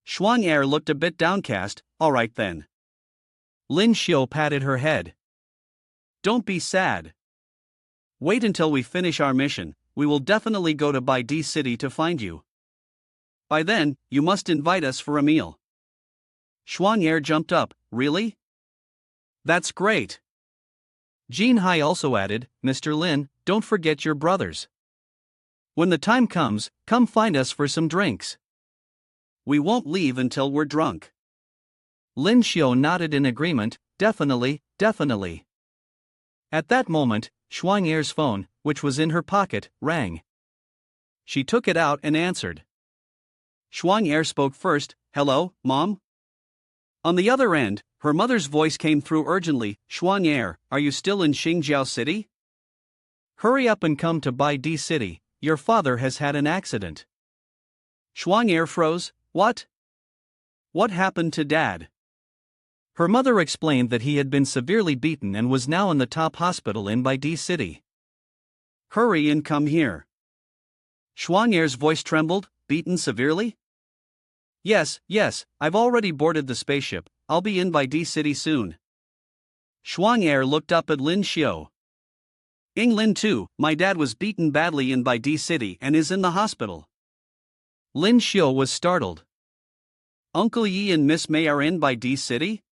Shuang Er looked a bit downcast, alright then. Lyn Shio patted her head. Don't be sad. Wait until we finish our mission, we will definitely go to Bai Di City to find you. By then, you must invite us for a meal. Shuang Er jumped up, really? That's great. Jean Hai also added, Mr. Lin, don't forget your brothers. When the time comes, come find us for some drinks. We won't leave until we're drunk. Lyn Shio nodded in agreement, definitely. At that moment, Shuang Er's phone, which was in her pocket, rang. She took it out and answered. Shuang Er spoke first, hello, Mom? On the other end, her mother's voice came through urgently, Shuang Er, are you still in Xingjiao City? Hurry up and come to Bai Di City, your father has had an accident. Shuang Er froze, what? What happened to Dad? Her mother explained that he had been severely beaten and was now in the top hospital in Bai Di City. Hurry and come here. Shuang Er's voice trembled, beaten severely? Yes, I've already boarded the spaceship, I'll be in Bai Di City soon. Shuang Er looked up at Lyn Shio. Lin too, my dad was beaten badly in Bai Di City and is in the hospital. Lyn Shio was startled. Uncle Yi and Miss May are in Bai Di City?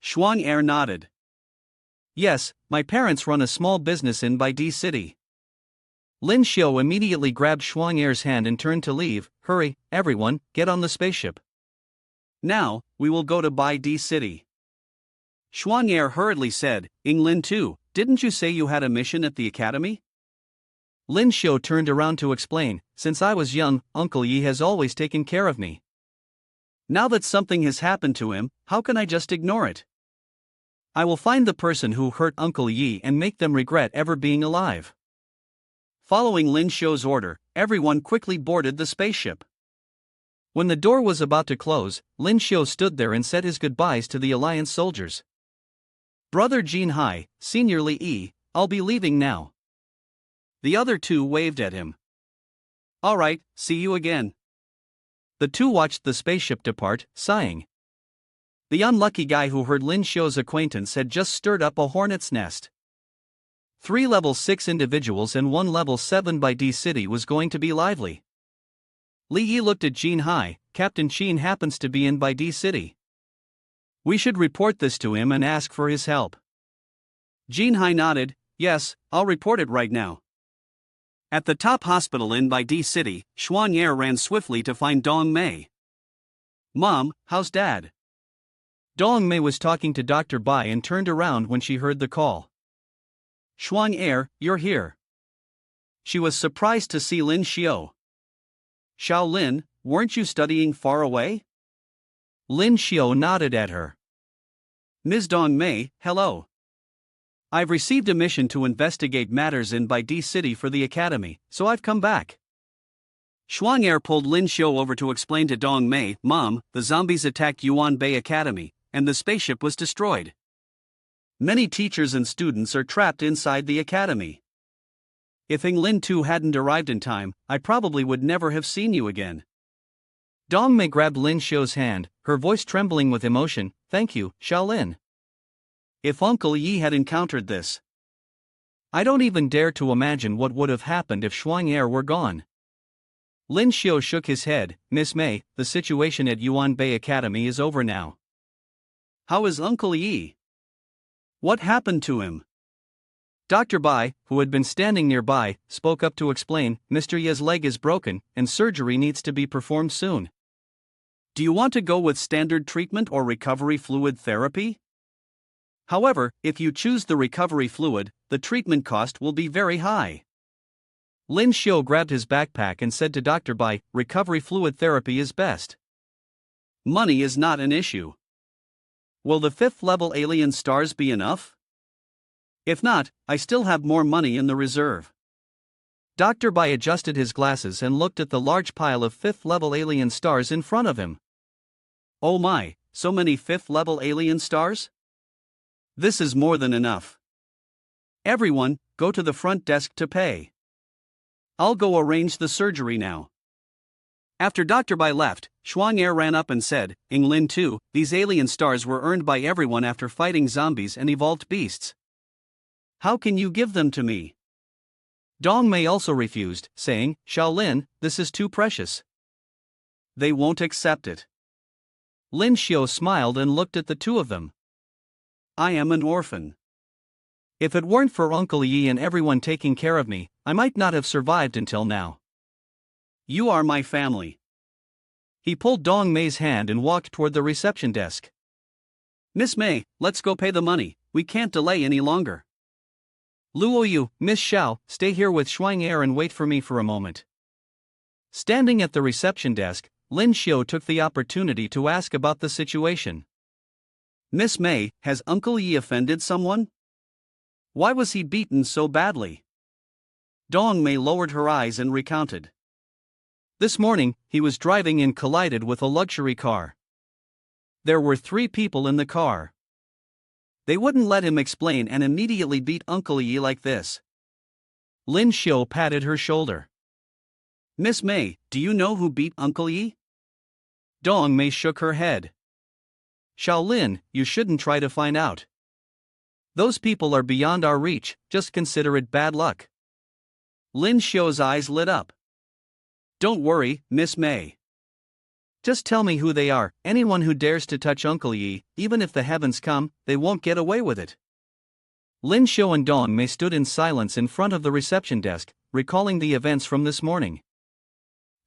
Shuang Er nodded. Yes, my parents run a small business in Bai Di City. Lyn Shio immediately grabbed Shuang Er's hand and turned to leave. Hurry, everyone, get on the spaceship. Now, we will go to Bai Di City. Shuang Er hurriedly said, Lin too, didn't you say you had a mission at the academy? Lyn Shio turned around to explain, since I was young, Uncle Yi has always taken care of me. Now that something has happened to him, how can I just ignore it? I will find the person who hurt Uncle Yi and make them regret ever being alive. Following Lyn Shio's order, everyone quickly boarded the spaceship. When the door was about to close, Lyn Shio stood there and said his goodbyes to the Alliance soldiers. Brother Jin Hai, Senior Li, I'll be leaving now. The other two waved at him. All right, see you again. The two watched the spaceship depart, sighing. The unlucky guy who heard Lyn Shio's acquaintance had just stirred up a hornet's nest. 3 level 6 individuals and 1 level 7 by D City was going to be lively. Li Yi looked at Jin Hai. Captain Qin happens to be in by D City. We should report this to him and ask for his help. Jin Hai nodded. Yes, I'll report it right now. At the top hospital in by D City, Xuan'er ran swiftly to find Dong Mei. Mom, how's Dad? Dong Mei was talking to Dr. Bai and turned around when she heard the call. Xuan'er, you're here. She was surprised to see Lyn Shio. Xiao Lin, weren't you studying far away? Lyn Shio nodded at her. Ms. Dong Mei, hello. I've received a mission to investigate matters in by D City for the Academy, so I've come back. Xuan'er pulled Lyn Shio over to explain to Dong Mei, Mom, the zombies attacked Yuan Bay Academy, and the spaceship was destroyed. Many teachers and students are trapped inside the academy. If Lin 2 hadn't arrived in time, I probably would never have seen you again. Dong Mei grabbed Lyn Shio's hand, her voice trembling with emotion. Thank you, Xiao Lin. If Uncle Yi had encountered this. I don't even dare to imagine what would have happened if Xuan'er were gone. Lyn Shio shook his head. Miss Mei, the situation at Yuan Bay Academy is over now. How is Uncle Yi? What happened to him? Dr. Bai, who had been standing nearby, spoke up to explain, Mr. Ye's leg is broken, and surgery needs to be performed soon. Do you want to go with standard treatment or recovery fluid therapy? However, if you choose the recovery fluid, the treatment cost will be very high. Lyn Shio grabbed his backpack and said to Dr. Bai, recovery fluid therapy is best. Money is not an issue. Will the 5th level alien stars be enough? If not, I still have more money in the reserve. Dr. Bai adjusted his glasses and looked at the large pile of 5th level alien stars in front of him. Oh my, so many 5th level alien stars? This is more than enough. Everyone, go to the front desk to pay. I'll go arrange the surgery now. After Dr. Bai left, Xuan'er ran up and said, Lyn 2, these alien stars were earned by everyone after fighting zombies and evolved beasts. How can you give them to me? Dong Mei also refused, saying, Xiao Lin, this is too precious. They won't accept it. Lyn Shio smiled and looked at the two of them. I am an orphan. If it weren't for Uncle Yi and everyone taking care of me, I might not have survived until now. You are my family. He pulled Dong Mei's hand and walked toward the reception desk. Miss Mei, let's go pay the money, we can't delay any longer. Luoyu, Miss Xiao, stay here with Xuan'er and wait for me for a moment. Standing at the reception desk, Lyn Shio took the opportunity to ask about the situation. Miss Mei, has Uncle Yi offended someone? Why was he beaten so badly? Dong Mei lowered her eyes and recounted. This morning, he was driving and collided with a luxury car. There were 3 people in the car. They wouldn't let him explain and immediately beat Uncle Yi like this. Lyn Shio patted her shoulder. Miss Mei, do you know who beat Uncle Yi? Dong Mei shook her head. Xiao Lin, you shouldn't try to find out. Those people are beyond our reach, just consider it bad luck. Lyn Shio's eyes lit up. Don't worry, Miss Mei. Just tell me who they are. Anyone who dares to touch Uncle Yi, even if the heavens come, they won't get away with it. Lyn Shio and Dong Mei stood in silence in front of the reception desk, recalling the events from this morning.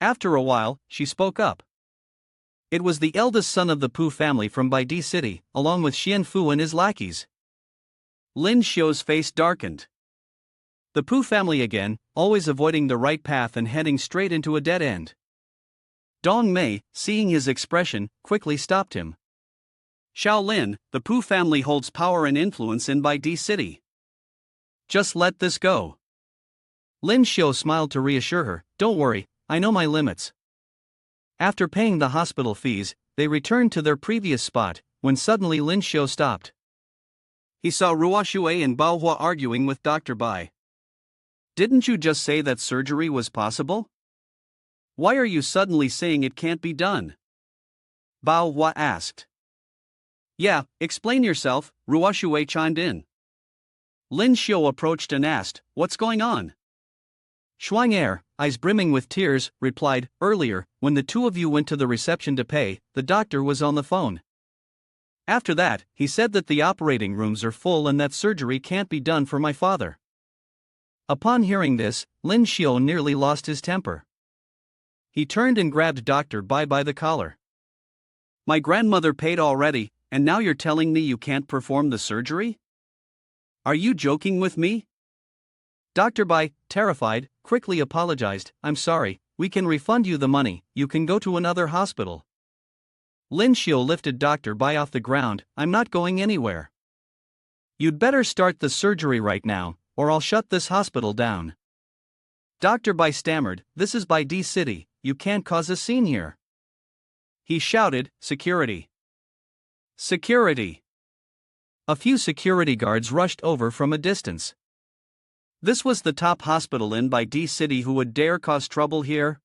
After a while, she spoke up. It was the eldest son of the Pu family from Bai Di City, along with Xian Fu and his lackeys. Lyn Shio's face darkened. The Pu family again, always avoiding the right path and heading straight into a dead end. Dong Mei, seeing his expression, quickly stopped him. Lin, the Pu family holds power and influence in Bai City. Just let this go. Lyn Shio smiled to reassure her, don't worry, I know my limits. After paying the hospital fees, they returned to their previous spot, when suddenly Lyn Shio stopped. He saw Ruo Shui and Bao Hua arguing with Dr. Bai. Didn't you just say that surgery was possible? Why are you suddenly saying it can't be done? Bao Hua asked. Yeah, explain yourself, Ruo Shui chimed in. Lyn Shio approached and asked, what's going on? Shuang Er, eyes brimming with tears, replied, earlier, when the two of you went to the reception to pay, the doctor was on the phone. After that, he said that the operating rooms are full and that surgery can't be done for my father. Upon hearing this, Lyn Shio nearly lost his temper. He turned and grabbed Dr. Bai by the collar. My grandmother paid already, and now you're telling me you can't perform the surgery? Are you joking with me? Dr. Bai, terrified, quickly apologized, I'm sorry, we can refund you the money, you can go to another hospital. Lyn Shio lifted Dr. Bai off the ground, I'm not going anywhere. You'd better start the surgery right now, or I'll shut this hospital down. Dr. Bai stammered, this is Bai City, you can't cause a scene here. He shouted, security. Security. A few security guards rushed over from a distance. This was the top hospital in Bai City. Who would dare cause trouble here?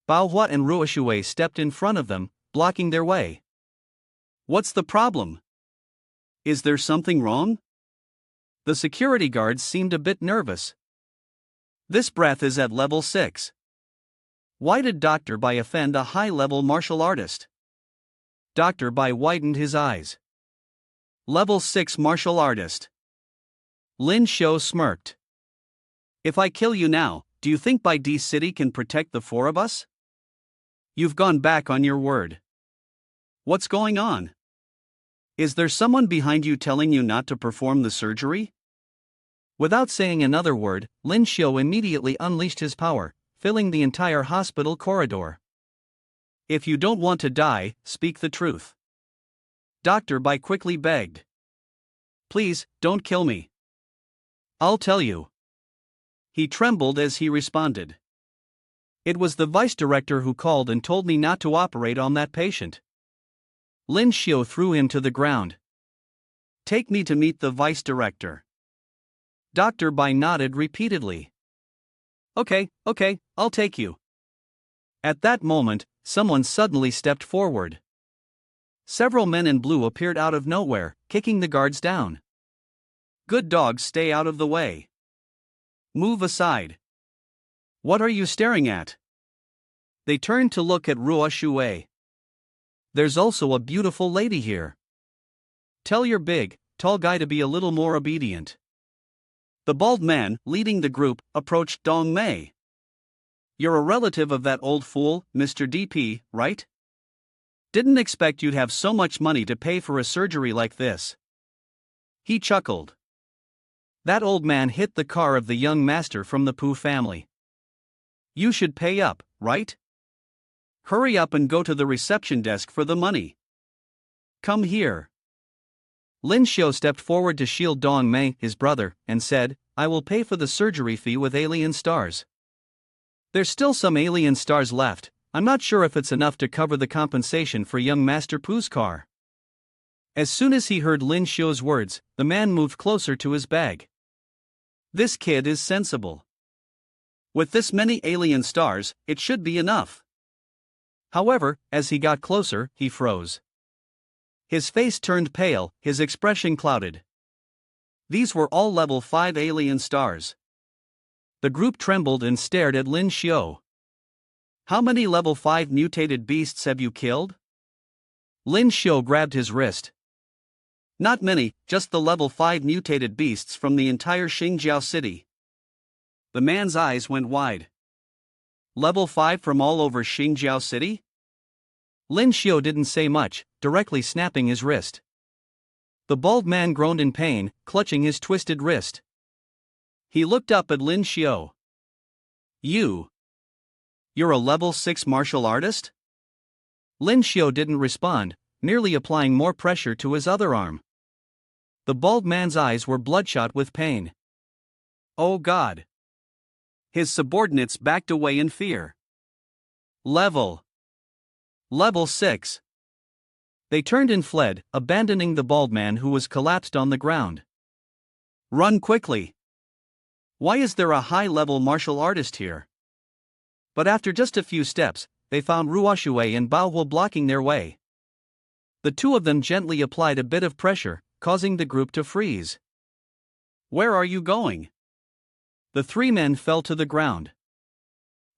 Bao Hua and Ruo Shui stepped in front of them, blocking their way. What's the problem? Is there something wrong? The security guards seemed a bit nervous. This breath is at level 6. Why did Dr. Bai offend a high-level martial artist? Dr. Bai widened his eyes. Level 6 martial artist. Lyn Shio smirked. If I kill you now, do you think Bai City can protect the four of us? You've gone back on your word. What's going on? Is there someone behind you telling you not to perform the surgery? Without saying another word, Lyn Shio immediately unleashed his power, filling the entire hospital corridor. If you don't want to die, speak the truth. Dr. Bai quickly begged. Please, don't kill me. I'll tell you. He trembled as he responded. It was the vice director who called and told me not to operate on that patient. Lyn Shio threw him to the ground. Take me to meet the vice director. Dr. Bai nodded repeatedly. Okay, I'll take you. At that moment, someone suddenly stepped forward. Several men in blue appeared out of nowhere, kicking the guards down. Good dogs, stay out of the way. Move aside. What are you staring at? They turned to look at Ruo Shui. There's also a beautiful lady here. Tell your big, tall guy to be a little more obedient. The bald man, leading the group, approached Dong Mei. You're a relative of that old fool, Mr. DP, right? Didn't expect you'd have so much money to pay for a surgery like this. He chuckled. That old man hit the car of the young master from the Pu family. You should pay up, right? Hurry up and go to the reception desk for the money. Come here. Lyn Shio stepped forward to shield Dong Mei, his brother, and said, I will pay for the surgery fee with alien stars. There's still some alien stars left, I'm not sure if it's enough to cover the compensation for young Master Pu's car. As soon as he heard Lyn Shio's words, the man moved closer to his bag. This kid is sensible. With this many alien stars, it should be enough. However, as he got closer, he froze. His face turned pale, his expression clouded. These were all level 5 alien stars. The group trembled and stared at Lyn Shio. How many level 5 mutated beasts have you killed? Lyn Shio grabbed his wrist. Not many, just the level 5 mutated beasts from the entire Xingjiao city. The man's eyes went wide. Level 5 from all over Xingjiao city? Lyn Shio didn't say much, directly snapping his wrist. The bald man groaned in pain, clutching his twisted wrist. He looked up at Lyn Shio. You're a level 6 martial artist? Lyn Shio didn't respond, nearly applying more pressure to his other arm. The bald man's eyes were bloodshot with pain. Oh God! His subordinates backed away in fear. Level 6. They turned and fled, abandoning the bald man who was collapsed on the ground. Run quickly! Why is there a high-level martial artist here? But after just a few steps, they found Ruoshui and Baohuo blocking their way. The two of them gently applied a bit of pressure, causing the group to freeze. Where are you going? The three men fell to the ground.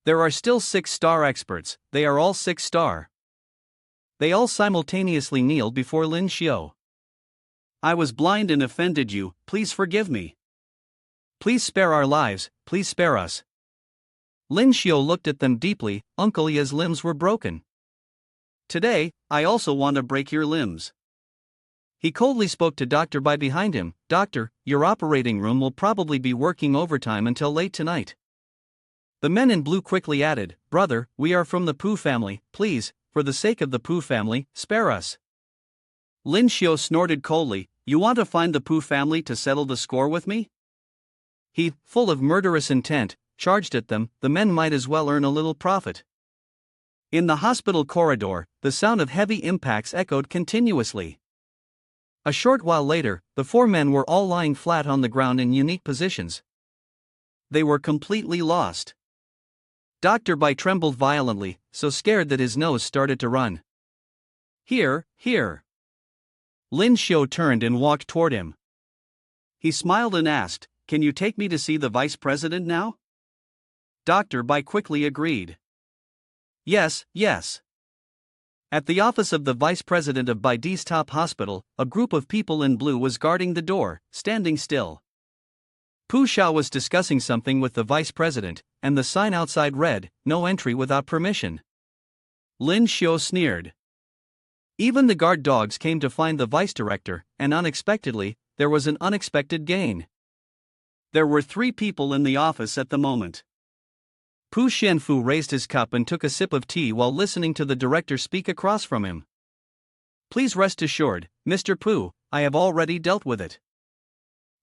There are still 6-star experts, they are all 6-star. They all simultaneously kneeled before Lyn Shio. I was blind and offended you, please forgive me. Please spare our lives, please spare us. Lyn Shio looked at them deeply, Uncle Ya's limbs were broken. Today, I also want to break your limbs. He coldly spoke to Dr. Bai behind him. Doctor, your operating room will probably be working overtime until late tonight. The men in blue quickly added, Brother, we are from the Pooh family, please, for the sake of the Pooh family, spare us. Lyn Shio snorted coldly, you want to find the Pooh family to settle the score with me? He, full of murderous intent, charged at them. The men might as well earn a little profit. In the hospital corridor, the sound of heavy impacts echoed continuously. A short while later, the four men were all lying flat on the ground in unique positions. They were completely lost. Dr. Bai trembled violently, so scared that his nose started to run. Here. Lyn Shio turned and walked toward him. He smiled and asked, Can you take me to see the vice president now? Dr. Bai quickly agreed. Yes. At the office of the vice president of Baidi's top hospital, a group of people in blue was guarding the door, standing still. Pu Xiao was discussing something with the vice president, and the sign outside read, No entry without permission. Lyn Shio sneered. Even the guard dogs came to find the vice director, and unexpectedly, there was an unexpected gain. There were 3 people in the office at the moment. Pu Xianfu raised his cup and took a sip of tea while listening to the director speak across from him. Please rest assured, Mr. Pu, I have already dealt with it.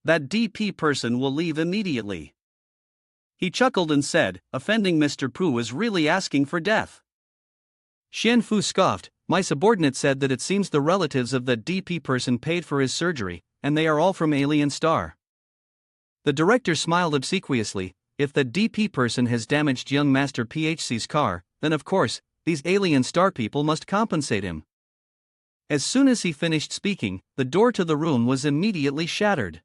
That DP person will leave immediately. He chuckled and said, offending Mr. Pu is really asking for death. Xianfu scoffed, my subordinate said that it seems the relatives of the DP person paid for his surgery, and they are all from Alien Star. The director smiled obsequiously. If the DP person has damaged young Master PHC's car, then of course, these Alien Star people must compensate him. As soon as he finished speaking, the door to the room was immediately shattered.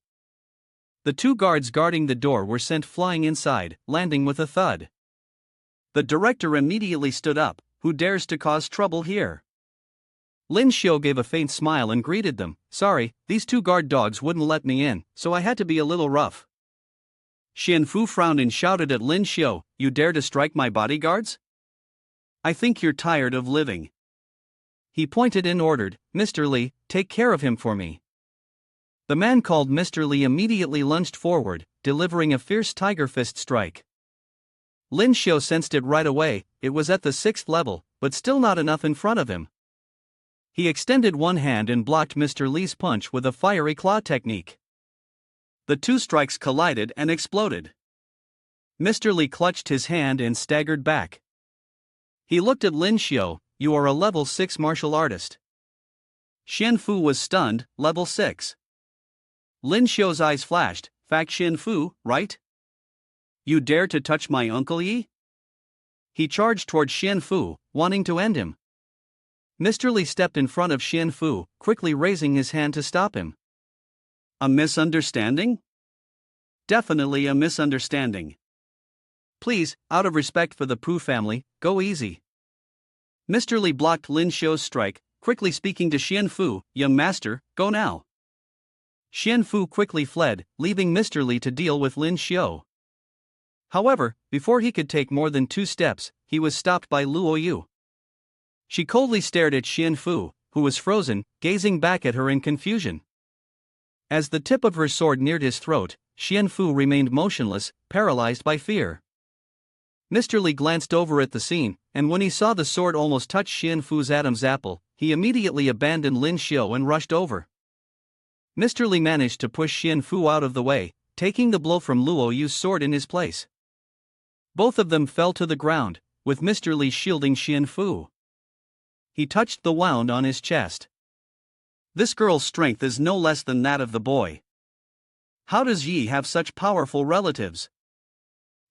The 2 guards guarding the door were sent flying inside, landing with a thud. The director immediately stood up, who dares to cause trouble here? Lyn Shio gave a faint smile and greeted them, sorry, these 2 guard dogs wouldn't let me in, so I had to be a little rough. Xianfu frowned and shouted at Lyn Shio, you dare to strike my bodyguards? I think you're tired of living. He pointed and ordered, Mr. Li, take care of him for me. The man called Mr. Li immediately lunged forward, delivering a fierce tiger fist strike. Lyn Shio sensed it right away, it was at the 6th level, but still not enough in front of him. He extended one hand and blocked Mr. Li's punch with a fiery claw technique. The 2 strikes collided and exploded. Mr. Li clutched his hand and staggered back. He looked at Lyn Shio, you are a level 6 martial artist. Xianfu was stunned, level 6. Lyn Shio's eyes flashed, fact Xianfu, right? You dare to touch my Uncle Yi? He charged toward Xianfu, wanting to end him. Mr. Li stepped in front of Xianfu, quickly raising his hand to stop him. A misunderstanding? Definitely a misunderstanding. Please, out of respect for the Pu family, go easy. Mr. Li blocked Lyn Shio's strike, quickly speaking to Xianfu, young master, go now. Xianfu quickly fled, leaving Mr. Li to deal with Lyn Shio. However, before he could take more than 2 steps, he was stopped by Luo Yu. She coldly stared at Xianfu, who was frozen, gazing back at her in confusion. As the tip of her sword neared his throat, Xianfu remained motionless, paralyzed by fear. Mr. Li glanced over at the scene, and when he saw the sword almost touch Xianfu's Adam's apple, he immediately abandoned Lyn Shio and rushed over. Mr. Li managed to push Xian Fu out of the way, taking the blow from Luo Yu's sword in his place. Both of them fell to the ground, with Mr. Li shielding Xian Fu. He touched the wound on his chest. This girl's strength is no less than that of the boy. How does Yi have such powerful relatives?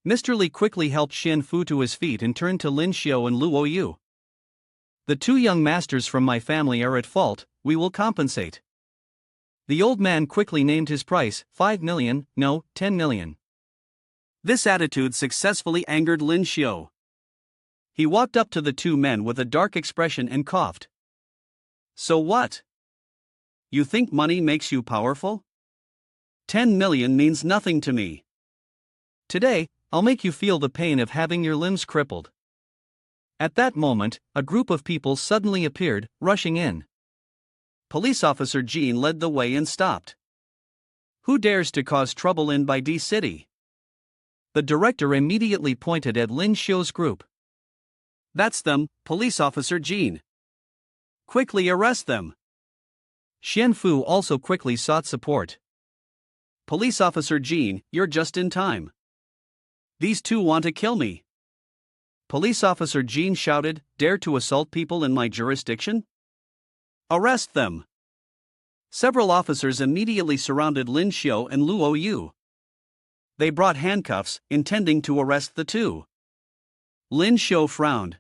Mr. Li quickly helped Xian Fu to his feet and turned to Lyn Shio and Luo Yu. The two young masters from my family are at fault, we will compensate. The old man quickly named his price, 5 million, no, 10 million. This attitude successfully angered Lyn Shio. He walked up to the two men with a dark expression and coughed. So what? You think money makes you powerful? 10 million means nothing to me. Today, I'll make you feel the pain of having your limbs crippled. At that moment, a group of people suddenly appeared, rushing in. Police officer Jean led the way and stopped. Who dares to cause trouble in Baidi City? The director immediately pointed at Lyn Shio's group. That's them, police officer Jean. Quickly arrest them. Xian Fu also quickly sought support. Police officer Jean, you're just in time. These two want to kill me. Police officer Jean shouted, dare to assault people in my jurisdiction? Arrest them. Several officers immediately surrounded Lyn Shio and Luo Yu. They brought handcuffs, intending to arrest the two. Lyn Shio frowned.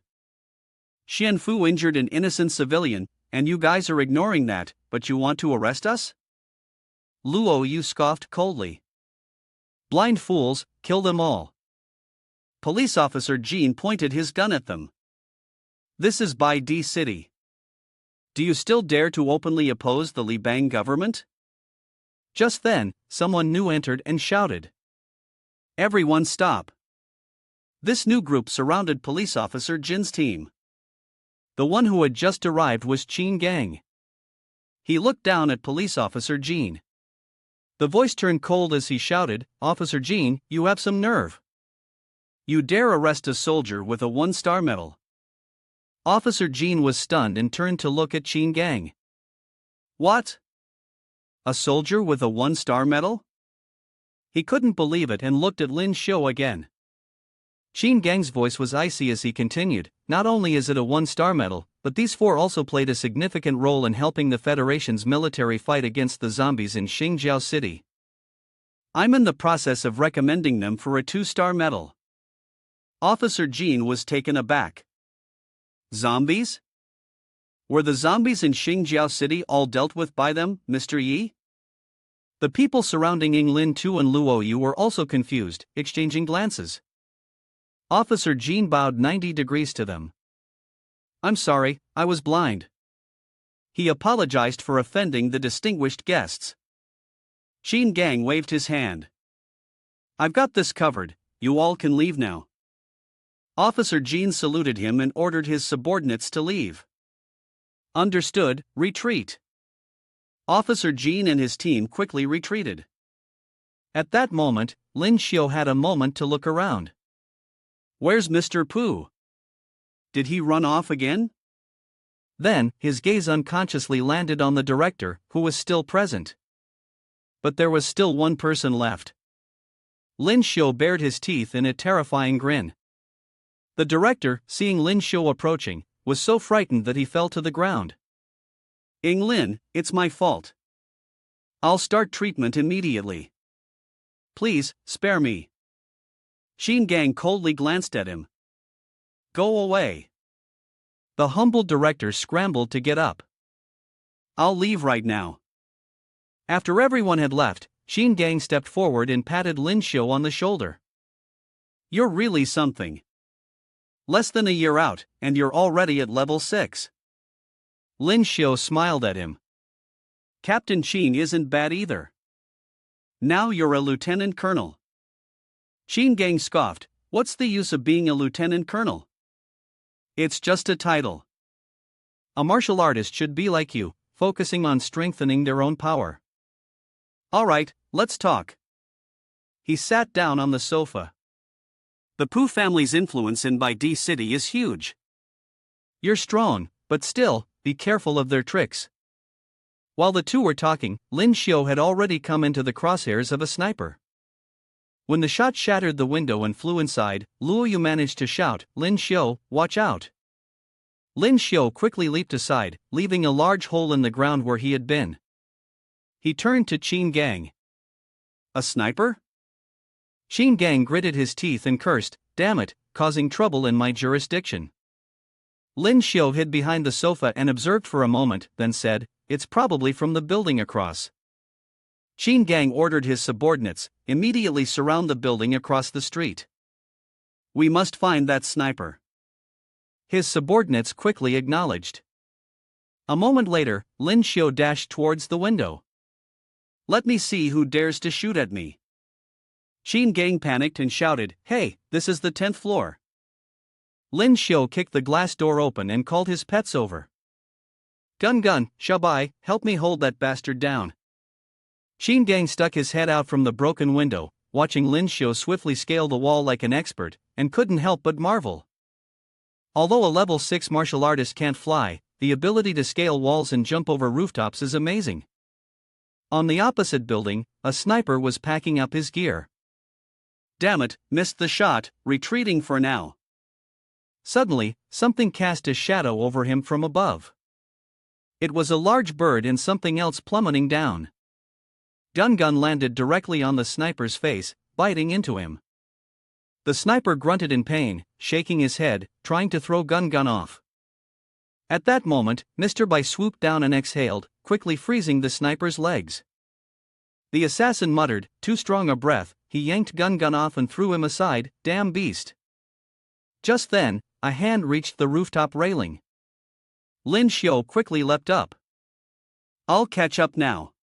Xian Fu injured an innocent civilian, and you guys are ignoring that, but you want to arrest us? Luo Yu scoffed coldly. Blind fools, kill them all. Police officer Jean pointed his gun at them. This is Baidi City. Do you still dare to openly oppose the Li Bang government? Just then, someone new entered and shouted. Everyone stop. This new group surrounded police officer Jin's team. The one who had just arrived was Qin Gang. He looked down at police officer Jean. The voice turned cold as he shouted, Officer Jean, you have some nerve. You dare arrest a soldier with a 1-star medal. Officer Jean was stunned and turned to look at Qin Gang. What? A soldier with a 1-star medal? He couldn't believe it and looked at Lyn Shio again. Qin Gang's voice was icy as he continued, not only is it a 1-star medal, but these four also played a significant role in helping the Federation's military fight against the zombies in Xingjiao City. I'm in the process of recommending them for a 2-star medal. Officer Jean was taken aback. Zombies? Were the zombies in Xingjiao City all dealt with by them, Mr. Yi? The people surrounding Lyn Tu and Luo Yu were also confused, exchanging glances. Officer Jean bowed 90 degrees to them. I'm sorry, I was blind. He apologized for offending the distinguished guests. Qin Gang waved his hand. I've got this covered, you all can leave now. Officer Jean saluted him and ordered his subordinates to leave. Understood, retreat. Officer Jean and his team quickly retreated. At that moment, Lyn Shio had a moment to look around. Where's Mr. Pooh? Did he run off again? Then, his gaze unconsciously landed on the director, who was still present. But there was still one person left. Lyn Shio bared his teeth in a terrifying grin. The director, seeing Lyn Shio approaching, was so frightened that he fell to the ground. Lyn, it's my fault. I'll start treatment immediately. Please, spare me. Qin Gang coldly glanced at him. Go away. The humble director scrambled to get up. I'll leave right now. After everyone had left, Qin Gang stepped forward and patted Lyn Shio on the shoulder. You're really something. Less than a year out, and you're already at level 6. Lyn Shio smiled at him. Captain Qin isn't bad either. Now you're a lieutenant colonel. Qin Gang scoffed, what's the use of being a lieutenant colonel? It's just a title. A martial artist should be like you, focusing on strengthening their own power. Alright, let's talk. He sat down on the sofa. The Pooh family's influence in Baidi City is huge. You're strong, but still, be careful of their tricks. While the two were talking, Lyn Shio had already come into the crosshairs of a sniper. When the shot shattered the window and flew inside, Luo Yu managed to shout, "Lyn Shio, watch out!" Lyn Shio quickly leaped aside, leaving a large hole in the ground where he had been. He turned to Qin Gang. "A sniper?" Qin Gang gritted his teeth and cursed, "Damn it, causing trouble in my jurisdiction." Lyn Shio hid behind the sofa and observed for a moment, then said, "It's probably from the building across." Qin Gang ordered his subordinates, "Immediately surround the building across the street. We must find that sniper." His subordinates quickly acknowledged. A moment later, Lyn Shio dashed towards the window. "Let me see who dares to shoot at me." Qin Gang panicked and shouted, "Hey, this is the 10th floor." Lyn Shio kicked the glass door open and called his pets over. Gun, Shabai, help me hold that bastard down." Qin Gang stuck his head out from the broken window, watching Lyn Shio swiftly scale the wall like an expert, and couldn't help but marvel. Although a level 6 martial artist can't fly, the ability to scale walls and jump over rooftops is amazing. On the opposite building, a sniper was packing up his gear. "Damn it, missed the shot, retreating for now." Suddenly, something cast a shadow over him from above. It was a large bird and something else plummeting down. Gun landed directly on the sniper's face, biting into him. The sniper grunted in pain, shaking his head, trying to throw Gun off. At that moment, Mr. Bai swooped down and exhaled, quickly freezing the sniper's legs. The assassin muttered, "Too strong a breath." He yanked Gun off and threw him aside, "Damn beast." Just then, a hand reached the rooftop railing. Lyn Shio quickly leapt up. "I'll catch up now."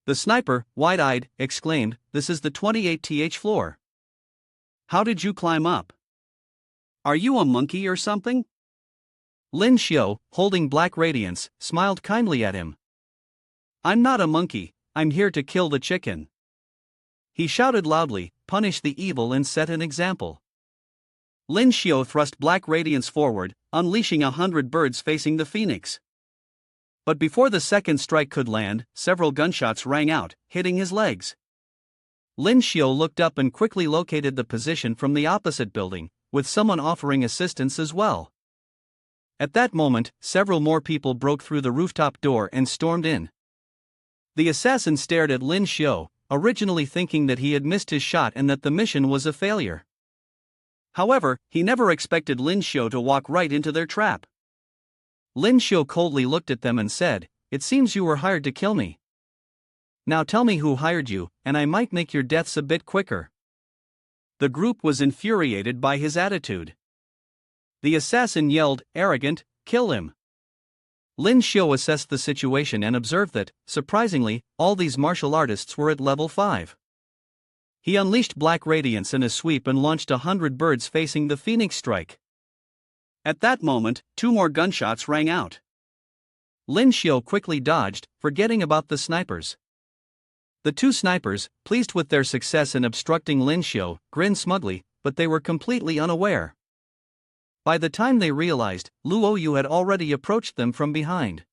The sniper, wide-eyed, exclaimed, "This is the 28th floor. How did you climb up? Are you a monkey or something?" Lyn Shio, holding black radiance, smiled kindly at him. "I'm not a monkey, I'm here to kill the chicken." He shouted loudly, "Punish the evil and set an example." Lyn Shio thrust black radiance forward, unleashing 100 birds facing the phoenix. But before the second strike could land, several gunshots rang out, hitting his legs. Lyn Shio looked up and quickly located the position from the opposite building, with someone offering assistance as well. At that moment, several more people broke through the rooftop door and stormed in. The assassin stared at Lyn Shio, originally thinking that he had missed his shot and that the mission was a failure. However, he never expected Lyn Shio to walk right into their trap. Lyn Shio coldly looked at them and said, "It seems you were hired to kill me. Now tell me who hired you, and I might make your deaths a bit quicker." The group was infuriated by his attitude. The assassin yelled, "Arrogant, kill him." Lyn Shio assessed the situation and observed that, surprisingly, all these martial artists were at level 5. He unleashed black radiance in a sweep and launched 100 birds facing the phoenix strike. At that moment, 2 more gunshots rang out. Lyn Shio quickly dodged, forgetting about the snipers. The 2 snipers, pleased with their success in obstructing Lyn Shio, grinned smugly, but they were completely unaware. By the time they realized, Luo Yu had already approached them from behind.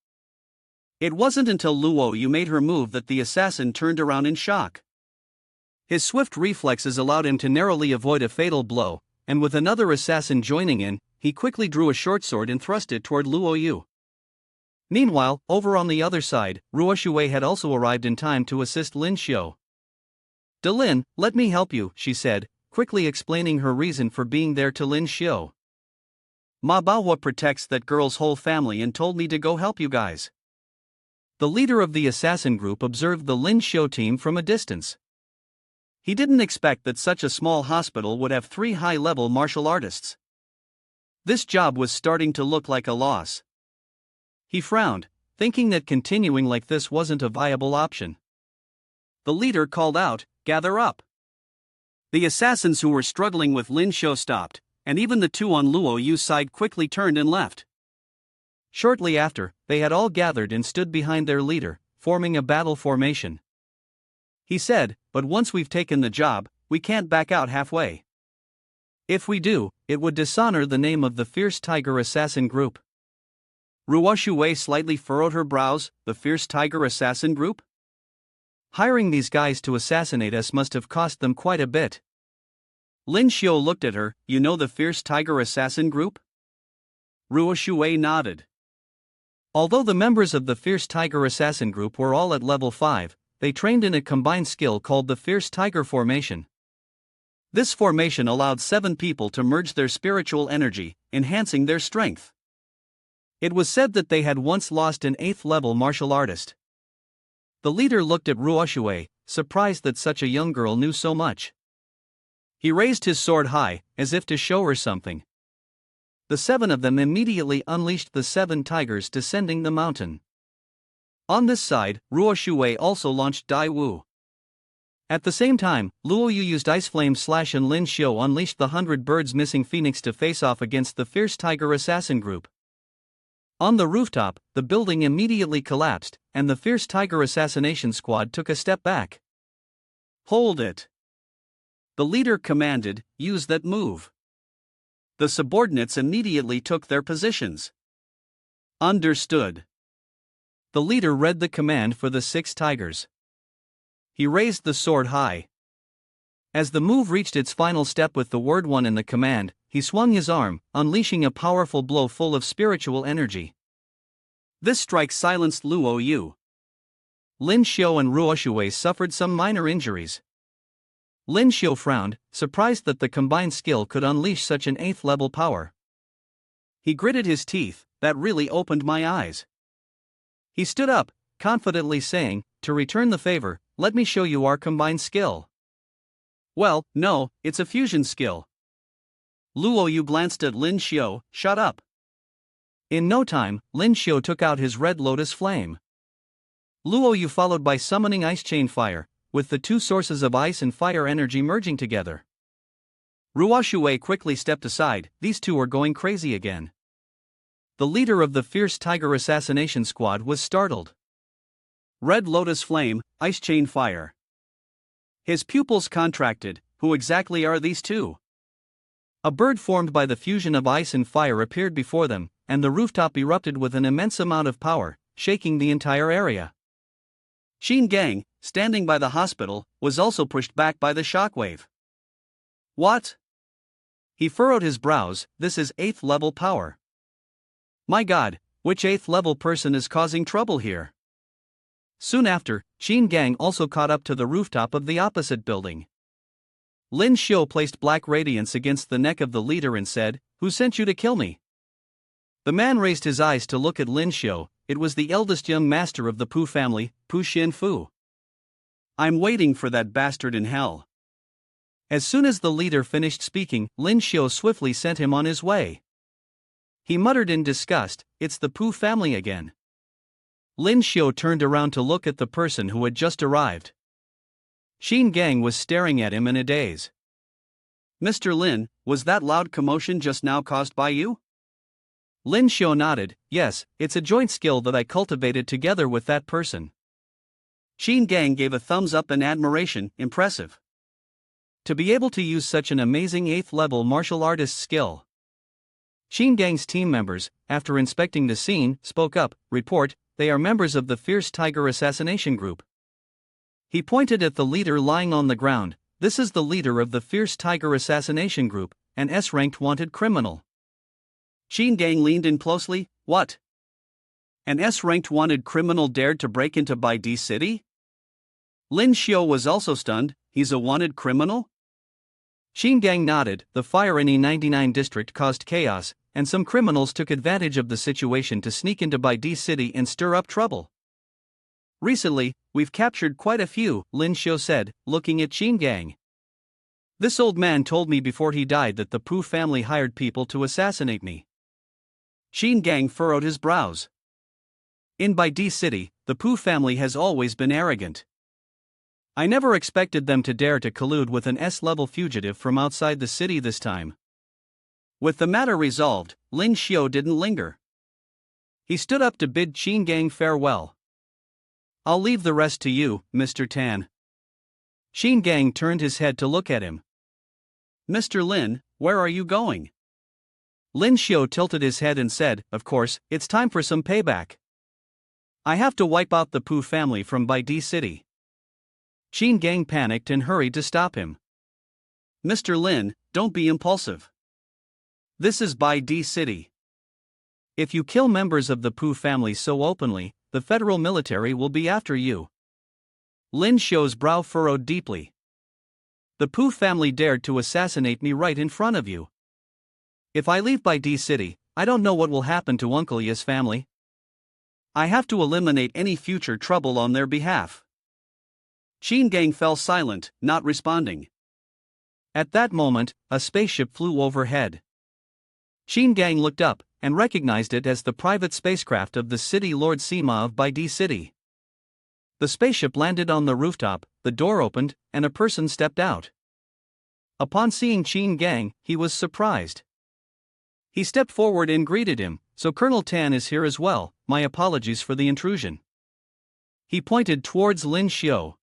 It wasn't until Luo Yu made her move that the assassin turned around in shock. His swift reflexes allowed him to narrowly avoid a fatal blow, and with another assassin joining in, he quickly drew a short sword and thrust it toward Luo Yu. Meanwhile, over on the other side, Ruo Shui had also arrived in time to assist Lyn Shio. "Lyn, let me help you," she said, quickly explaining her reason for being there to Lyn Shio. "Ma Baohua protects that girl's whole family and told me to go help you guys." The leader of the assassin group observed the Lyn Shio team from a distance. He didn't expect that such a small hospital would have 3 high-level martial artists. This job was starting to look like a loss. He frowned, thinking that continuing like this wasn't a viable option. The leader called out, "Gather up." The assassins who were struggling with Lyn Shio stopped, and even the 2 on Luo Yu's side quickly turned and left. Shortly after, they had all gathered and stood behind their leader, forming a battle formation. He said, "But once we've taken the job, we can't back out halfway. If we do, it would dishonor the name of the fierce tiger assassin group." Ruo Shui slightly furrowed her brows. The fierce tiger assassin group? Hiring these guys to assassinate us must have cost them quite a bit. Lyn Shio looked at her. You know the fierce tiger assassin group? Ruo Shui nodded. Although the members of the fierce tiger assassin group were all at level 5, they trained in a combined skill called the fierce tiger formation. This formation allowed 7 people to merge their spiritual energy, enhancing their strength. It was said that they had once lost an 8th level martial artist. The leader looked at Ruo Shui, surprised that such a young girl knew so much. He raised his sword high, as if to show her something. The 7 of them immediately unleashed the 7 tigers descending the mountain. On this side, Ruo Shui also launched Dai Wu. At the same time, Luo Yu used Ice Flame Slash and Lyn Shio unleashed the 100 Birds Missing Phoenix to face off against the fierce tiger assassin group. On the rooftop, the building immediately collapsed, and the fierce tiger assassination squad took a step back. Hold it! The leader commanded, use that move. The subordinates immediately took their positions. Understood. The leader read the command for the 6 tigers. He raised the sword high. As the move reached its final step with the word 1 in the command, he swung his arm, unleashing a powerful blow full of spiritual energy. This strike silenced Luo Yu. Lyn Shio and Ruo Shui suffered some minor injuries. Lyn Shio frowned, surprised that the combined skill could unleash such an 8th level power. He gritted his teeth. That really opened my eyes. He stood up, confidently saying, to return the favor, let me show you our combined skill. Well, no, it's a fusion skill. Luo Yu glanced at Lyn Shio. Shut up. In no time, Lyn Shio took out his red lotus flame. Luo Yu followed by summoning ice chain fire, with the 2 sources of ice and fire energy merging together. Ruo Shui quickly stepped aside. These 2 are going crazy again. The leader of the fierce tiger assassination squad was startled. Red lotus flame, ice chain fire. His pupils contracted. Who exactly are these 2? A bird formed by the fusion of ice and fire appeared before them, and the rooftop erupted with an immense amount of power, shaking the entire area. Shing Gang, standing by the hospital, was also pushed back by the shockwave. What? He furrowed his brows. This is 8th level power. My God, which 8th level person is causing trouble here? Soon after, Shing Gang also caught up to the rooftop of the opposite building. Lyn Shio placed black radiance against the neck of the leader and said, "Who sent you to kill me?" The man raised his eyes to look at Lyn Shio. It was the eldest young master of the Pu family, Pu Xin Fu. I'm waiting for that bastard in hell. As soon as the leader finished speaking, Lyn Shio swiftly sent him on his way. He muttered in disgust, "It's the Pu family again." Lyn Shio turned around to look at the person who had just arrived. Shing Gang was staring at him in a daze. Mr. Lin, was that loud commotion just now caused by you? Lyn Shio nodded. Yes, it's a joint skill that I cultivated together with that person. Shing Gang gave a thumbs up in admiration. Impressive. To be able to use such an amazing 8th level martial artist skill. Shing Gang's team members, after inspecting the scene, spoke up. Report, they are members of the fierce tiger assassination group. He pointed at the leader lying on the ground. This is the leader of the fierce tiger assassination group, an S-ranked wanted criminal. Shing Gang leaned in closely. What? An S-ranked wanted criminal dared to break into Bai Di City? Lyn Shio was also stunned. He's a wanted criminal? Shing Gang nodded. The fire in E99 district caused chaos, and some criminals took advantage of the situation to sneak into Bai Di City and stir up trouble. Recently, we've captured quite a few, Lyn Shio said, looking at Shing Gang. This old man told me before he died that the Pu family hired people to assassinate me. Shing Gang furrowed his brows. In Bai Di City, the Pu family has always been arrogant. I never expected them to dare to collude with an S-level fugitive from outside the city this time. With the matter resolved, Lyn Shio didn't linger. He stood up to bid Shing Gang farewell. I'll leave the rest to you, Mr. Tan. Shing Gang turned his head to look at him. Mr. Lin, where are you going? Lyn Shio tilted his head and said, "Of course, it's time for some payback. I have to wipe out the Pooh family from Bai D City." Shing Gang panicked and hurried to stop him. "Mr. Lin, don't be impulsive. This is Bai D City. If you kill members of the Pooh family so openly, the federal military will be after you." Lyn Shio's brow furrowed deeply. "The Pooh family dared to assassinate me right in front of you. If I leave Bai D City, I don't know what will happen to Uncle Yi's family. I have to eliminate any future trouble on their behalf." Shing Gang fell silent, not responding. At that moment, a spaceship flew overhead. Shing Gang looked up and recognized it as the private spacecraft of the city Lord Sima of Bai D City. The spaceship landed on the rooftop, the door opened, and a person stepped out. Upon seeing Shing Gang, he was surprised. He stepped forward and greeted him. "So Colonel Tan is here as well, my apologies for the intrusion." He pointed towards Lyn Shio.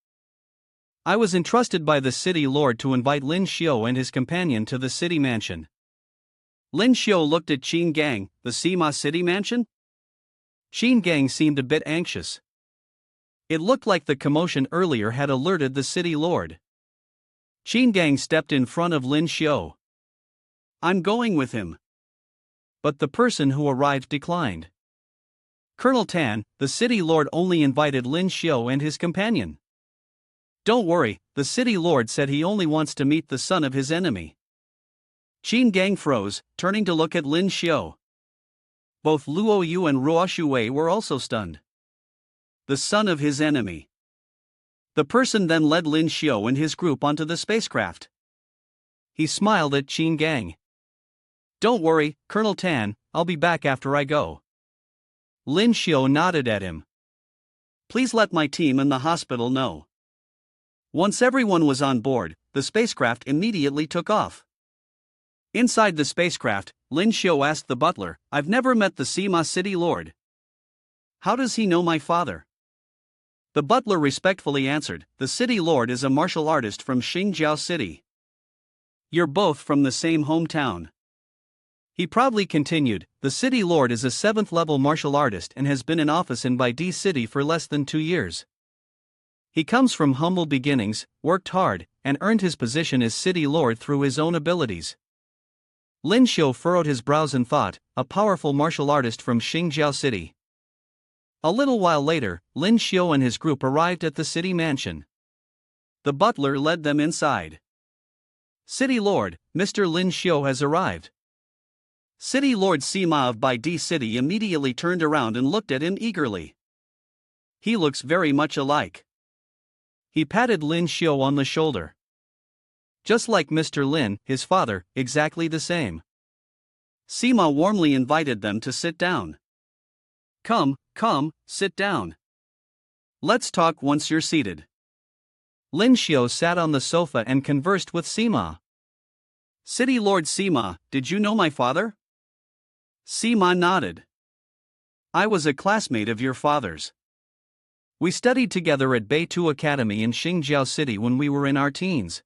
"I was entrusted by the city lord to invite Lyn Shio and his companion to the city mansion." Lyn Shio looked at Shing Gang. "The Sima city mansion?" Shing Gang seemed a bit anxious. It looked like the commotion earlier had alerted the city lord. Shing Gang stepped in front of Lyn Shio. "I'm going with him." But the person who arrived declined. "Colonel Tan, the city lord only invited Lyn Shio and his companion." "Don't worry, the city lord said he only wants to meet the son of his enemy." Shing Gang froze, turning to look at Lyn Shio. Both Luo Yu and Ruo Shuwei were also stunned. The son of his enemy. The person then led Lyn Shio and his group onto the spacecraft. He smiled at Shing Gang. "Don't worry, Colonel Tan, I'll be back after I go." Lyn Shio nodded at him. "Please let my team in the hospital know." Once everyone was on board, the spacecraft immediately took off. Inside the spacecraft, Lyn Shio asked the butler, "I've never met the Sima city lord. How does he know my father?" The butler respectfully answered, "The city lord is a martial artist from Xingjiao City. You're both from the same hometown." He proudly continued, "The city lord is a 7th-level martial artist and has been in office in Bai D City for less than 2 years. He comes from humble beginnings, worked hard, and earned his position as city lord through his own abilities." Lyn Shio furrowed his brows and thought, "A powerful martial artist from Xingjiao City." A little while later, Lyn Shio and his group arrived at the city mansion. The butler led them inside. "City Lord, Mr. Lyn Shio has arrived." City Lord Sima of Bai D City immediately turned around and looked at him eagerly. "He looks very much alike." He patted Lyn Shio on the shoulder. "Just like Mr. Lin, his father, exactly the same." Sima warmly invited them to sit down. Come, sit down. Let's talk once you're seated." Lyn Shio sat on the sofa and conversed with Sima. "City Lord Sima, did you know my father?" Sima nodded. "I was a classmate of your father's. We studied together at Beitu Academy in Xingjiao City when we were in our teens.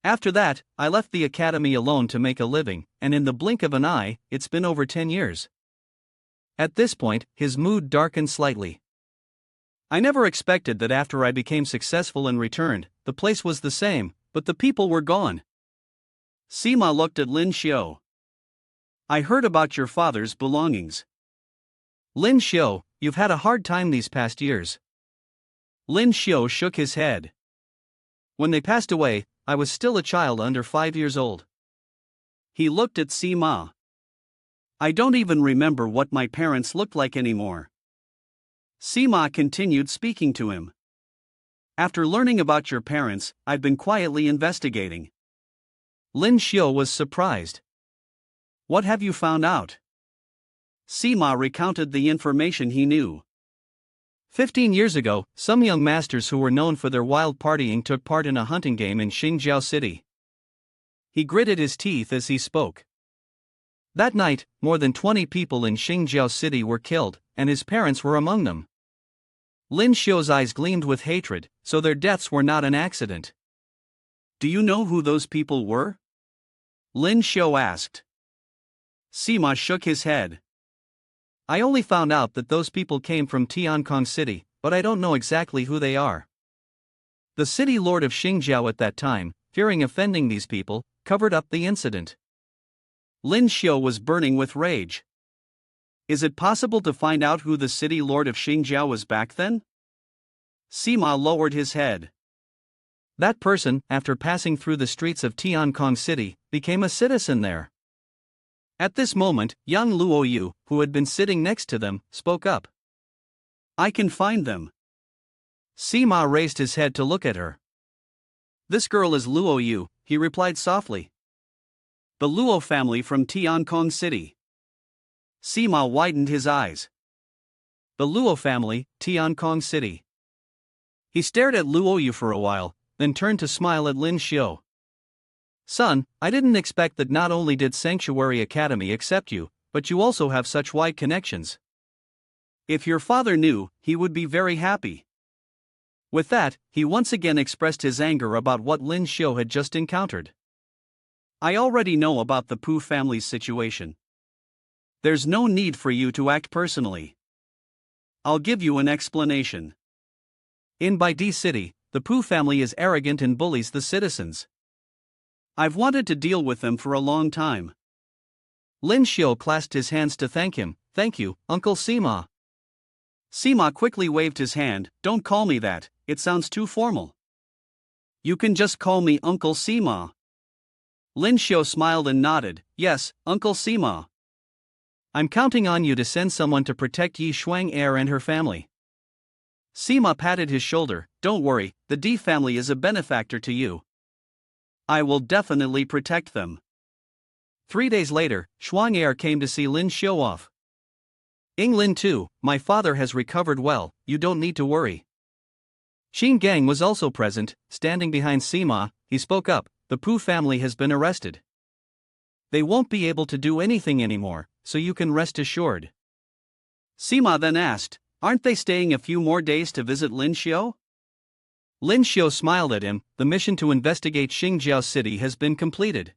After that, I left the academy alone to make a living, and in the blink of an eye, it's been over 10 years. At this point, his mood darkened slightly. "I never expected that after I became successful and returned, the place was the same, but the people were gone." Sima looked at Lyn Shio. "I heard about your father's belongings." "Lyn Shio, you've had a hard time these past years." Lyn Shio shook his head. "When they passed away, I was still a child under 5 years old." He looked at Sima. "I don't even remember what my parents looked like anymore." Sima continued speaking to him. "After learning about your parents, I've been quietly investigating." Lyn Shio was surprised. "What have you found out?" Sima recounted the information he knew. 15 years ago, some young masters who were known for their wild partying took part in a hunting game in Xingjiao City. He gritted his teeth as he spoke. That night, more than 20 people in Xingjiao City were killed, and his parents were among them. Lyn Shio's eyes gleamed with hatred, so their deaths were not an accident. "Do you know who those people were?" Lyn Shio asked. Sima shook his head. I only found out that those people came from Tiancong City, but I don't know exactly who they are. The city lord of Xingjiao at that time, fearing offending these people, covered up the incident. Lyn Shio was burning with rage. Is it possible to find out who the city lord of Xingjiao was back then? Sima lowered his head. That person, after passing through the streets of Tiancong City, became a citizen there. At this moment, young Luo Yu, who had been sitting next to them, spoke up. I can find them. Sima raised his head to look at her. This girl is Luo Yu, he replied softly. The Luo family from Tiancong City. Sima widened his eyes. The Luo family, Tiancong City. He stared at Luo Yu for a while, then turned to smile at Lyn Shio. Son, I didn't expect that not only did Sanctuary Academy accept you, but you also have such wide connections. If your father knew, he would be very happy. With that, he once again expressed his anger about what Lyn Shio had just encountered. I already know about the Pu family's situation. There's no need for you to act personally. I'll give you an explanation. In Baidi City, the Pu family is arrogant and bullies the citizens. I've wanted to deal with them for a long time. Lyn Shio clasped his hands to thank him. Thank you, Uncle Sima. Sima quickly waved his hand. Don't call me that, it sounds too formal. You can just call me Uncle Sima. Lyn Shio smiled and nodded. Yes, Uncle Sima. I'm counting on you to send someone to protect Yi Shuang heir and her family. Sima patted his shoulder. Don't worry, the D family is a benefactor to you. I will definitely protect them. 3 days later, Shuang heir came to see Lyn Shio off. Lin too, my father has recovered well, you don't need to worry. Xin Gang was also present, standing behind Sima. He spoke up, the Pu family has been arrested. They won't be able to do anything anymore, so you can rest assured. Sima then asked, aren't they staying a few more days to visit Lyn Shio? Lyn Shio smiled at him. The mission to investigate Xingjiao City has been completed.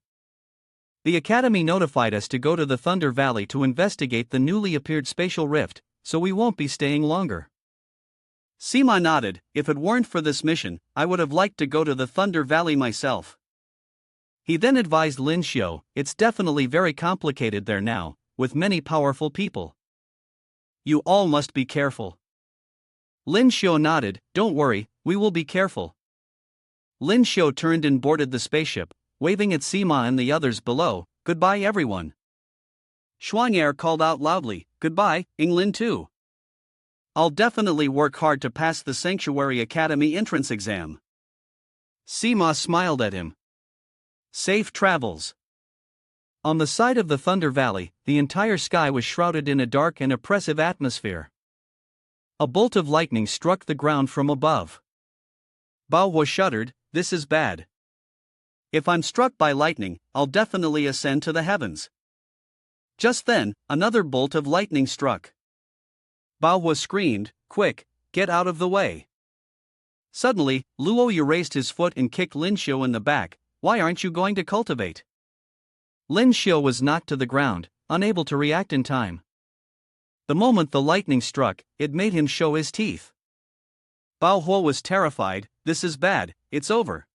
The Academy notified us to go to the Thunder Valley to investigate the newly appeared spatial rift, so we won't be staying longer. Sima nodded. If it weren't for this mission, I would have liked to go to the Thunder Valley myself. He then advised Lyn Shio, it's definitely very complicated there now, with many powerful people. You all must be careful. Lyn Shio nodded. Don't worry, we will be careful. Lyn Shio turned and boarded the spaceship, waving at Sima and the others below. Goodbye everyone. Shuang heir called out loudly, goodbye, Lin too. I'll definitely work hard to pass the Sanctuary Academy entrance exam. Sima smiled at him. Safe travels. On the side of the Thunder Valley, the entire sky was shrouded in a dark and oppressive atmosphere. A bolt of lightning struck the ground from above. Bao Hua shuddered. This is bad. If I'm struck by lightning, I'll definitely ascend to the heavens. Just then, another bolt of lightning struck. Bao Hua screamed, quick, get out of the way. Suddenly, Luo Yu raised his foot and kicked Lyn Shio in the back. Why aren't you going to cultivate? Lyn Shio was knocked to the ground, unable to react in time. The moment the lightning struck, it made him show his teeth. Bao Hua was terrified. This is bad, it's over.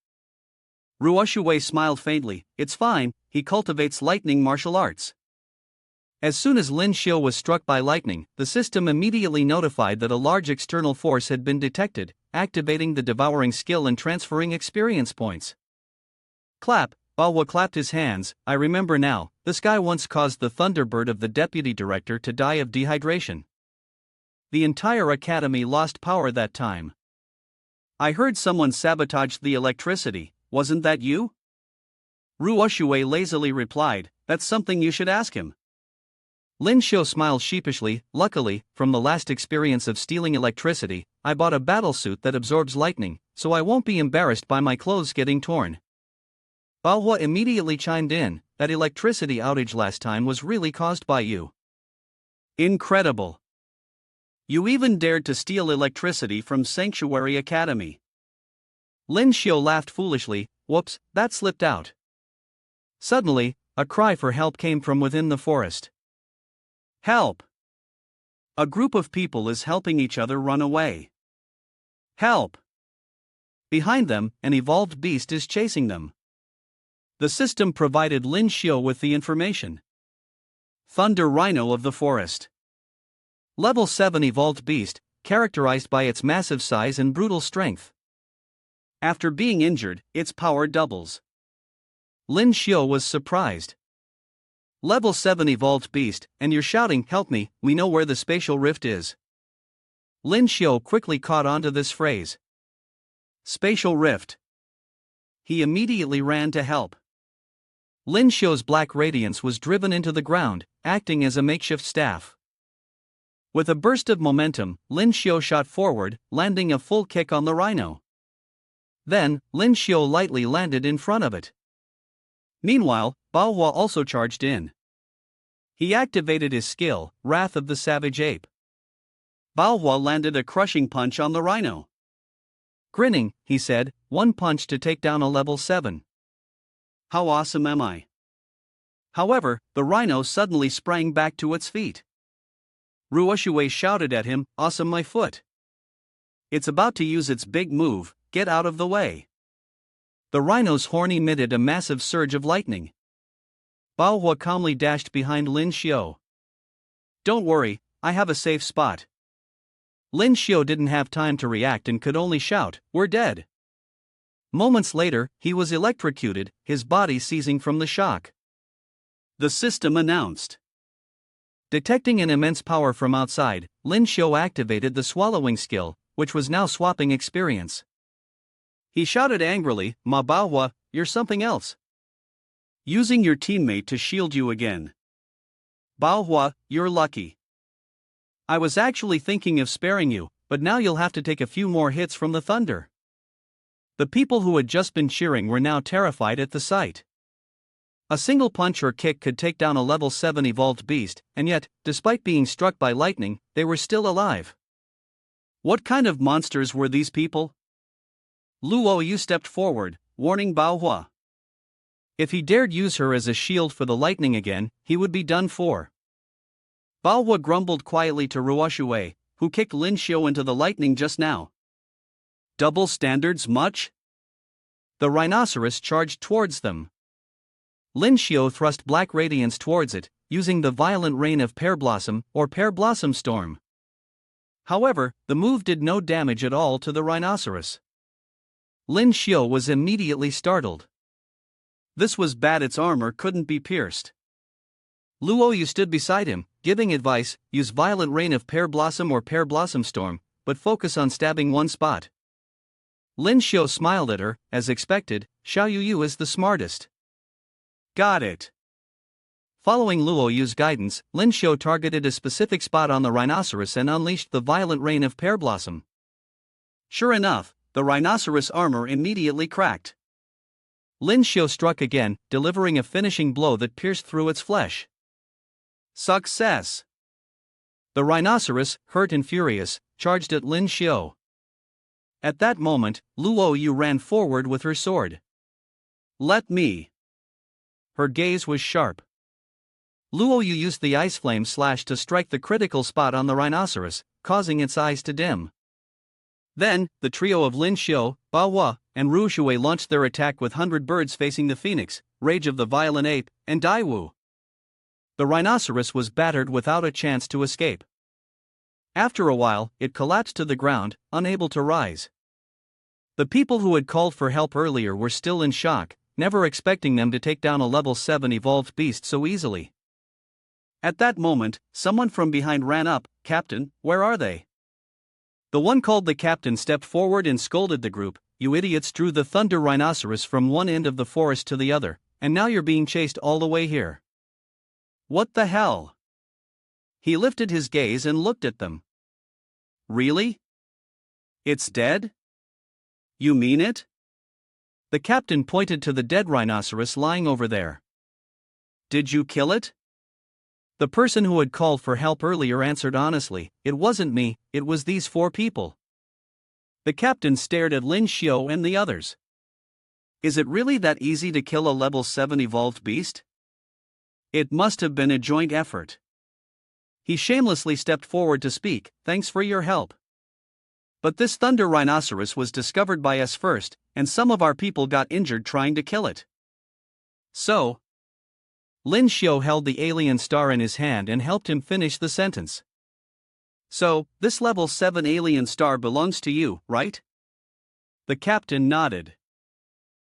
Ruoshui smiled faintly. It's fine, he cultivates lightning martial arts. As soon as Lyn Shio was struck by lightning, the system immediately notified that a large external force had been detected, activating the devouring skill and transferring experience points. Clap. Bao Hua clapped his hands. I remember now, this guy once caused the Thunderbird of the deputy director to die of dehydration. The entire academy lost power that time. I heard someone sabotaged the electricity, wasn't that you? Ruoshui lazily replied, that's something you should ask him. Lyn Shio smiled sheepishly. Luckily, from the last experience of stealing electricity, I bought a battlesuit that absorbs lightning, so I won't be embarrassed by my clothes getting torn. Bao Hua immediately chimed in, that electricity outage last time was really caused by you. Incredible. You even dared to steal electricity from Sanctuary Academy. Lyn Shio laughed foolishly. Whoops, that slipped out. Suddenly, a cry for help came from within the forest. Help! A group of people is helping each other run away. Help! Behind them, an evolved beast is chasing them. The system provided Lyn Shio with the information. Thunder Rhino of the Forest. Level 7 evolved beast, characterized by its massive size and brutal strength. After being injured, its power doubles. Lyn Shio was surprised. Level 7 evolved beast, and you're shouting, "Help me, we know where the spatial rift is." Lyn Shio quickly caught on to this phrase. Spatial rift. He immediately ran to help. Lyn Shio's black radiance was driven into the ground, acting as a makeshift staff. With a burst of momentum, Lyn Shio shot forward, landing a full kick on the rhino. Then, Lyn Shio lightly landed in front of it. Meanwhile, Manhwa also charged in. He activated his skill, Wrath of the Savage Ape. Manhwa landed a crushing punch on the rhino. Grinning, he said, "One punch to take down a level 7. How awesome am I?" However, the rhino suddenly sprang back to its feet. Ruoshui shouted at him, "Awesome my foot. It's about to use its big move, get out of the way." The rhino's horn emitted a massive surge of lightning. Manhwa calmly dashed behind Lyn Shio. "Don't worry, I have a safe spot." Lyn Shio didn't have time to react and could only shout, "We're dead." Moments later, he was electrocuted, his body seizing from the shock. The system announced. Detecting an immense power from outside, Lyn Shio activated the swallowing skill, which was now swapping experience. He shouted angrily, "Manhwa, you're something else. Using your teammate to shield you again. Manhwa, you're lucky. I was actually thinking of sparing you, but now you'll have to take a few more hits from the thunder." The people who had just been cheering were now terrified at the sight. A single punch or kick could take down a level 7 evolved beast, and yet, despite being struck by lightning, they were still alive. What kind of monsters were these people? Luoyu stepped forward, warning Manhwa. If he dared use her as a shield for the lightning again, he would be done for. Manhwa grumbled quietly to Ruoshui, who kicked Lyn Shio into the lightning just now. Double standards much? The rhinoceros charged towards them. Lyn Shio thrust black radiance towards it, using the violent rain of pear blossom or pear blossom storm. However, the move did no damage at all to the rhinoceros. Lyn Shio was immediately startled. This was bad, its armor couldn't be pierced. Luoyu stood beside him, giving advice, use violent rain of pear blossom or pear blossom storm, but focus on stabbing one spot. Lyn Shio smiled at her, as expected, Xiao Yu is the smartest. Got it. Following Luoyu's guidance, Lyn Shio targeted a specific spot on the rhinoceros and unleashed the violent rain of pear blossom. Sure enough, the rhinoceros armor immediately cracked. Lyn Shio struck again, delivering a finishing blow that pierced through its flesh. Success! The rhinoceros, hurt and furious, charged at Lyn Shio. At that moment, Luoyu ran forward with her sword. "Let me." Her gaze was sharp. Luoyu used the ice flame slash to strike the critical spot on the rhinoceros, causing its eyes to dim. Then, the trio of Lyn Shio, Manhwa, and Ruoshui launched their attack with 100 birds facing the phoenix, Rage of the Violent Ape, and Daiwu. The rhinoceros was battered without a chance to escape. After a while, it collapsed to the ground, unable to rise. The people who had called for help earlier were still in shock, never expecting them to take down a level 7 evolved beast so easily. At that moment, someone from behind ran up, "Captain, where are they?" The one called the captain stepped forward and scolded the group, "You idiots drew the thunder rhinoceros from one end of the forest to the other, and now you're being chased all the way here. What the hell?" He lifted his gaze and looked at them. "Really? It's dead? You mean it?" The captain pointed to the dead rhinoceros lying over there. "Did you kill it?" The person who had called for help earlier answered honestly, "It wasn't me, it was these 4 people." The captain stared at Lyn Shio and the others. "Is it really that easy to kill a level 7 evolved beast?" It must have been a joint effort. He shamelessly stepped forward to speak, thanks for your help. But this thunder rhinoceros was discovered by us first, and some of our people got injured trying to kill it. So, Lyn Shio held the alien star in his hand and helped him finish the sentence. So, this level 7 alien star belongs to you, right? The captain nodded.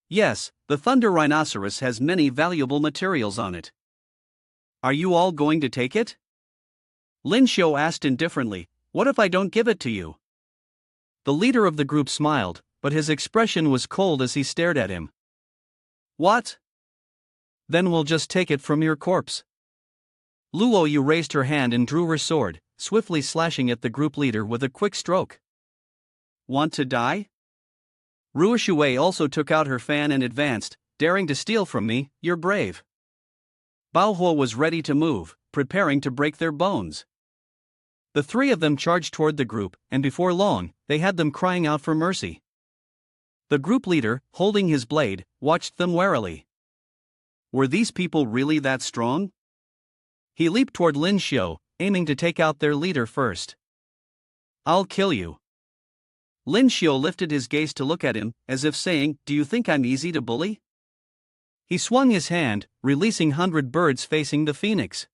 Yes, the thunder rhinoceros has many valuable materials on it. Are you all going to take it? Lyn Shio asked indifferently, what if I don't give it to you? The leader of the group smiled, but his expression was cold as he stared at him. What? Then we'll just take it from your corpse. Luo Yu raised her hand and drew her sword, swiftly slashing at the group leader with a quick stroke. Want to die? Ruoshui also took out her fan and advanced, daring to steal from me, you're brave. Baohuo was ready to move, preparing to break their bones. The three of them charged toward the group, and before long, they had them crying out for mercy. The group leader, holding his blade, watched them warily. Were these people really that strong? He leaped toward Lyn Shio, aiming to take out their leader first. I'll kill you. Lyn Shio lifted his gaze to look at him, as if saying, do you think I'm easy to bully? He swung his hand, releasing 100 birds facing the phoenix.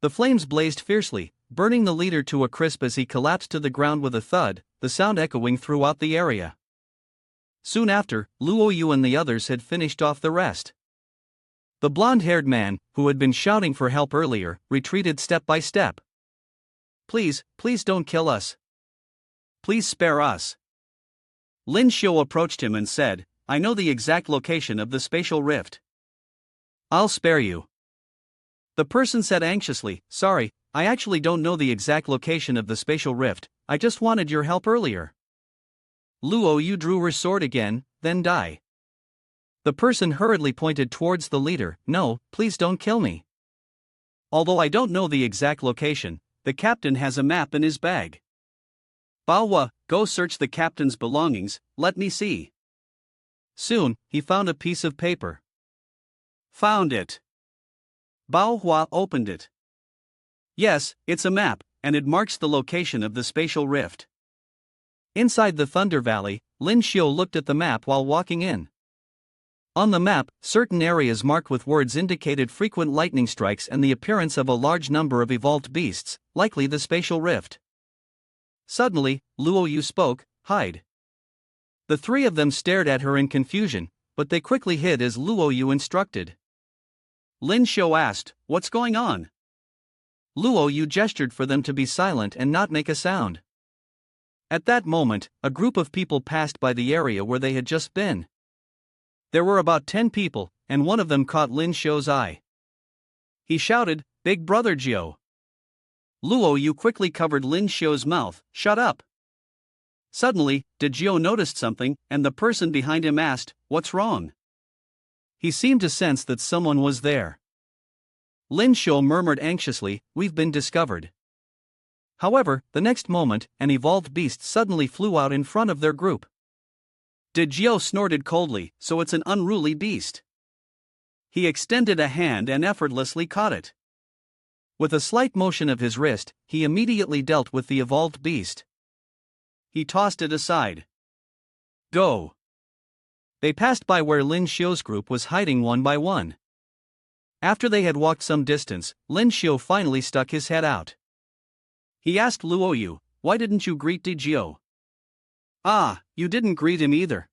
The flames blazed fiercely, burning the leader to a crisp as he collapsed to the ground with a thud, the sound echoing throughout the area. Soon after, Luo Yu and the others had finished off the rest. The blonde-haired man, who had been shouting for help earlier, retreated step by step. Please, please don't kill us. Please spare us. Lyn Shio approached him and said, I know the exact location of the spatial rift. I'll spare you. The person said anxiously, sorry, I actually don't know the exact location of the spatial rift, I just wanted your help earlier. Luo Yu drew her sword again, then die. The person hurriedly pointed towards the leader, no, please don't kill me. Although I don't know the exact location, the captain has a map in his bag. Baohua, go search the captain's belongings, let me see. Soon, he found a piece of paper. Found it. Baohua opened it. Yes, it's a map, and it marks the location of the spatial rift. Inside the Thunder Valley, Lyn Shio looked at the map while walking in. On the map, certain areas marked with words indicated frequent lightning strikes and the appearance of a large number of evolved beasts, likely the spatial rift. Suddenly, Luo Yu spoke, hide. The three of them stared at her in confusion, but they quickly hid as Luo Yu instructed. Lyn Shio asked, what's going on? Luo Yu gestured for them to be silent and not make a sound. At that moment, a group of people passed by the area where they had just been. There were about 10 people, and one of them caught Lyn Shio's eye. He shouted, Big Brother Jio. Luo Yu quickly covered Lyn Shio's mouth, shut up. Suddenly, Jio noticed something, and the person behind him asked, what's wrong? He seemed to sense that someone was there. Lyn Shio murmured anxiously, we've been discovered. However, the next moment, an evolved beast suddenly flew out in front of their group. Jio snorted coldly, so it's an unruly beast. He extended a hand and effortlessly caught it. With a slight motion of his wrist, he immediately dealt with the evolved beast. He tossed it aside. Go. They passed by where Lyn Shio's group was hiding one by one. After they had walked some distance, Lyn Shio finally stuck his head out. He asked Luo Yu, why didn't you greet Jio? Ah, you didn't greet him either.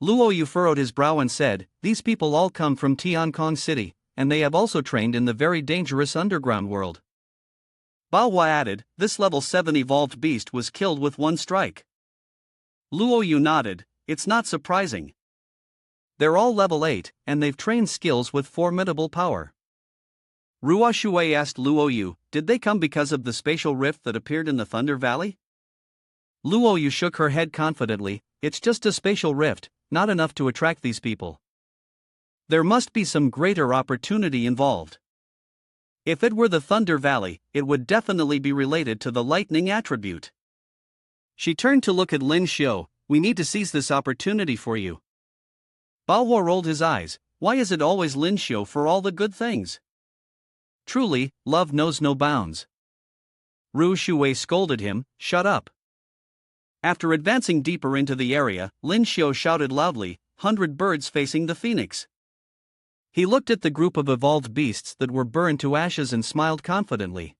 Luo Yu furrowed his brow and said, these people all come from Tiancong City, and they have also trained in the very dangerous underground world. Baohua added, this level 7 evolved beast was killed with one strike. Luo Yu nodded, it's not surprising. They're all level 8, and they've trained skills with formidable power. Ruoshui asked Luo Yu, did they come because of the spatial rift that appeared in the Thunder Valley? Luo Yu shook her head confidently, it's just a spatial rift, not enough to attract these people. There must be some greater opportunity involved. If it were the Thunder Valley, it would definitely be related to the lightning attribute. She turned to look at Lyn Shio, we need to seize this opportunity for you. Baohua rolled his eyes, Why is it always Lyn Shio for all the good things? Truly, love knows no bounds. Ru Shuwei scolded him, shut up. After advancing deeper into the area, Lyn Shio shouted loudly, 100 birds facing the phoenix. He looked at the group of evolved beasts that were burned to ashes and smiled confidently.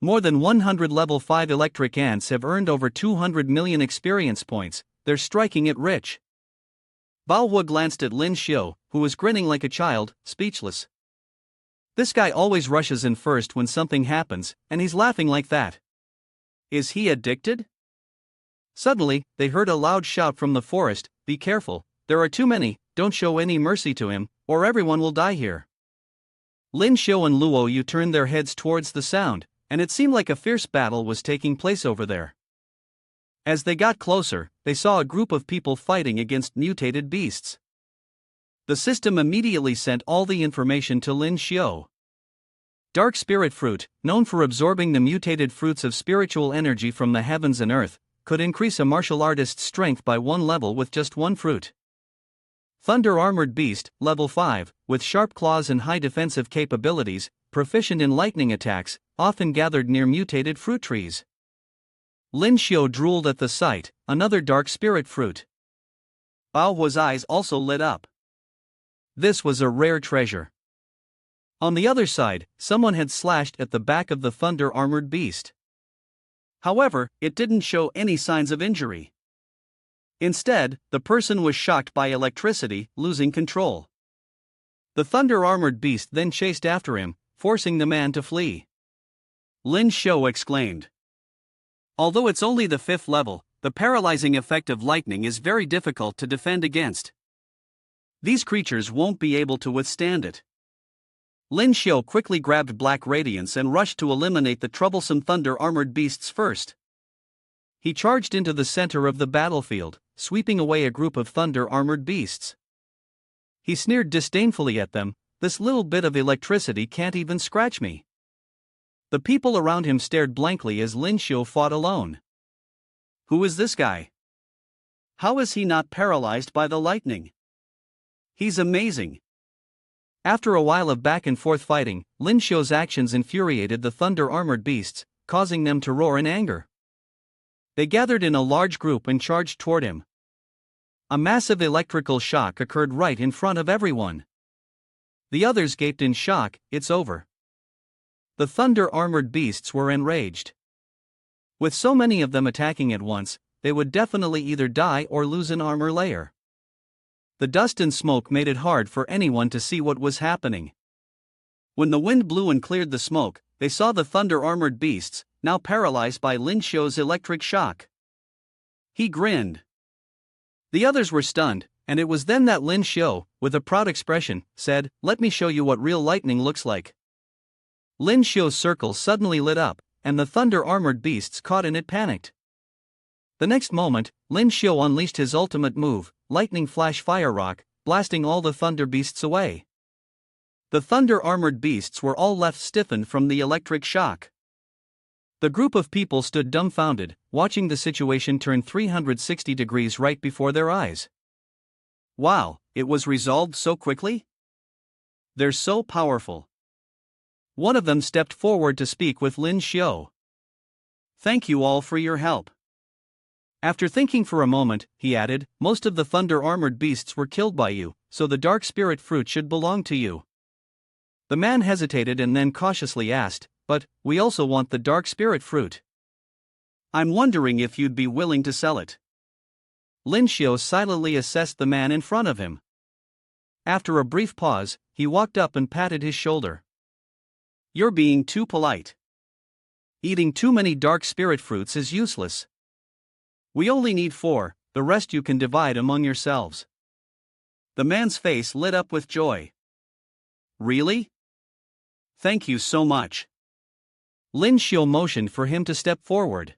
More than 100 level 5 electric ants have earned over 200 million experience points, they're striking it rich. Bao Hua glanced at Lyn Shio, who was grinning like a child, speechless. This guy always rushes in first when something happens, and he's laughing like that. Is he addicted? Suddenly, they heard a loud shout from the forest, be careful, there are too many, don't show any mercy to him, or everyone will die here. Lyn Shio and Luo Yu turned their heads towards the sound, and it seemed like a fierce battle was taking place over there. As they got closer, they saw a group of people fighting against mutated beasts. The system immediately sent all the information to Lyn Shio. Dark spirit fruit, known for absorbing the mutated fruits of spiritual energy from the heavens and earth, could increase a martial artist's strength by 1 level with just 1 fruit. Thunder armored beast, level 5, with sharp claws and high defensive capabilities, proficient in lightning attacks, often gathered near mutated fruit trees. Lyn Shio drooled at the sight, another dark spirit fruit. Bao Hua's eyes also lit up. This was a rare treasure. On the other side, someone had slashed at the back of the thunder armored beast. However, it didn't show any signs of injury. Instead, the person was shocked by electricity, losing control. The thunder armored beast then chased after him, forcing the man to flee. Lyn Shio exclaimed. Although it's only the 5th level, the paralyzing effect of lightning is very difficult to defend against. These creatures won't be able to withstand it. Lyn Shio quickly grabbed Black Radiance and rushed to eliminate the troublesome thunder-armored beasts first. He charged into the center of the battlefield, sweeping away a group of thunder-armored beasts. He sneered disdainfully at them, this little bit of electricity can't even scratch me. The people around him stared blankly as Lyn Shio fought alone. Who is this guy? How is he not paralyzed by the lightning? He's amazing. After a while of back and forth fighting, Lyn Shio's actions infuriated the thunder-armored beasts, causing them to roar in anger. They gathered in a large group and charged toward him. A massive electrical shock occurred right in front of everyone. The others gaped in shock, it's over. The thunder-armored beasts were enraged. With so many of them attacking at once, they would definitely either die or lose an armor layer. The dust and smoke made it hard for anyone to see what was happening. When the wind blew and cleared the smoke, they saw the thunder-armored beasts, now paralyzed by Lyn Shio's electric shock. He grinned. The others were stunned, and it was then that Lyn Shio, with a proud expression, said, "Let me show you what real lightning looks like." Lyn Shio's circle suddenly lit up, and the thunder-armored beasts caught in it panicked. The next moment, Lyn Shio unleashed his ultimate move, Lightning Flash Fire Rock, blasting all the thunder beasts away. The thunder-armored beasts were all left stiffened from the electric shock. The group of people stood dumbfounded, watching the situation turn 360 degrees right before their eyes. Wow, it was resolved so quickly? They're so powerful. One of them stepped forward to speak with Lyn Shio. Thank you all for your help. After thinking for a moment, he added, most of the thunder-armored beasts were killed by you, so the dark spirit fruit should belong to you. The man hesitated and then cautiously asked, but, we also want the dark spirit fruit. I'm wondering if you'd be willing to sell it. Lyn Shio silently assessed the man in front of him. After a brief pause, he walked up and patted his shoulder. You're being too polite. Eating too many dark spirit fruits is useless. We only need 4, the rest you can divide among yourselves. The man's face lit up with joy. Really? Thank you so much. Lyn Shio motioned for him to step forward.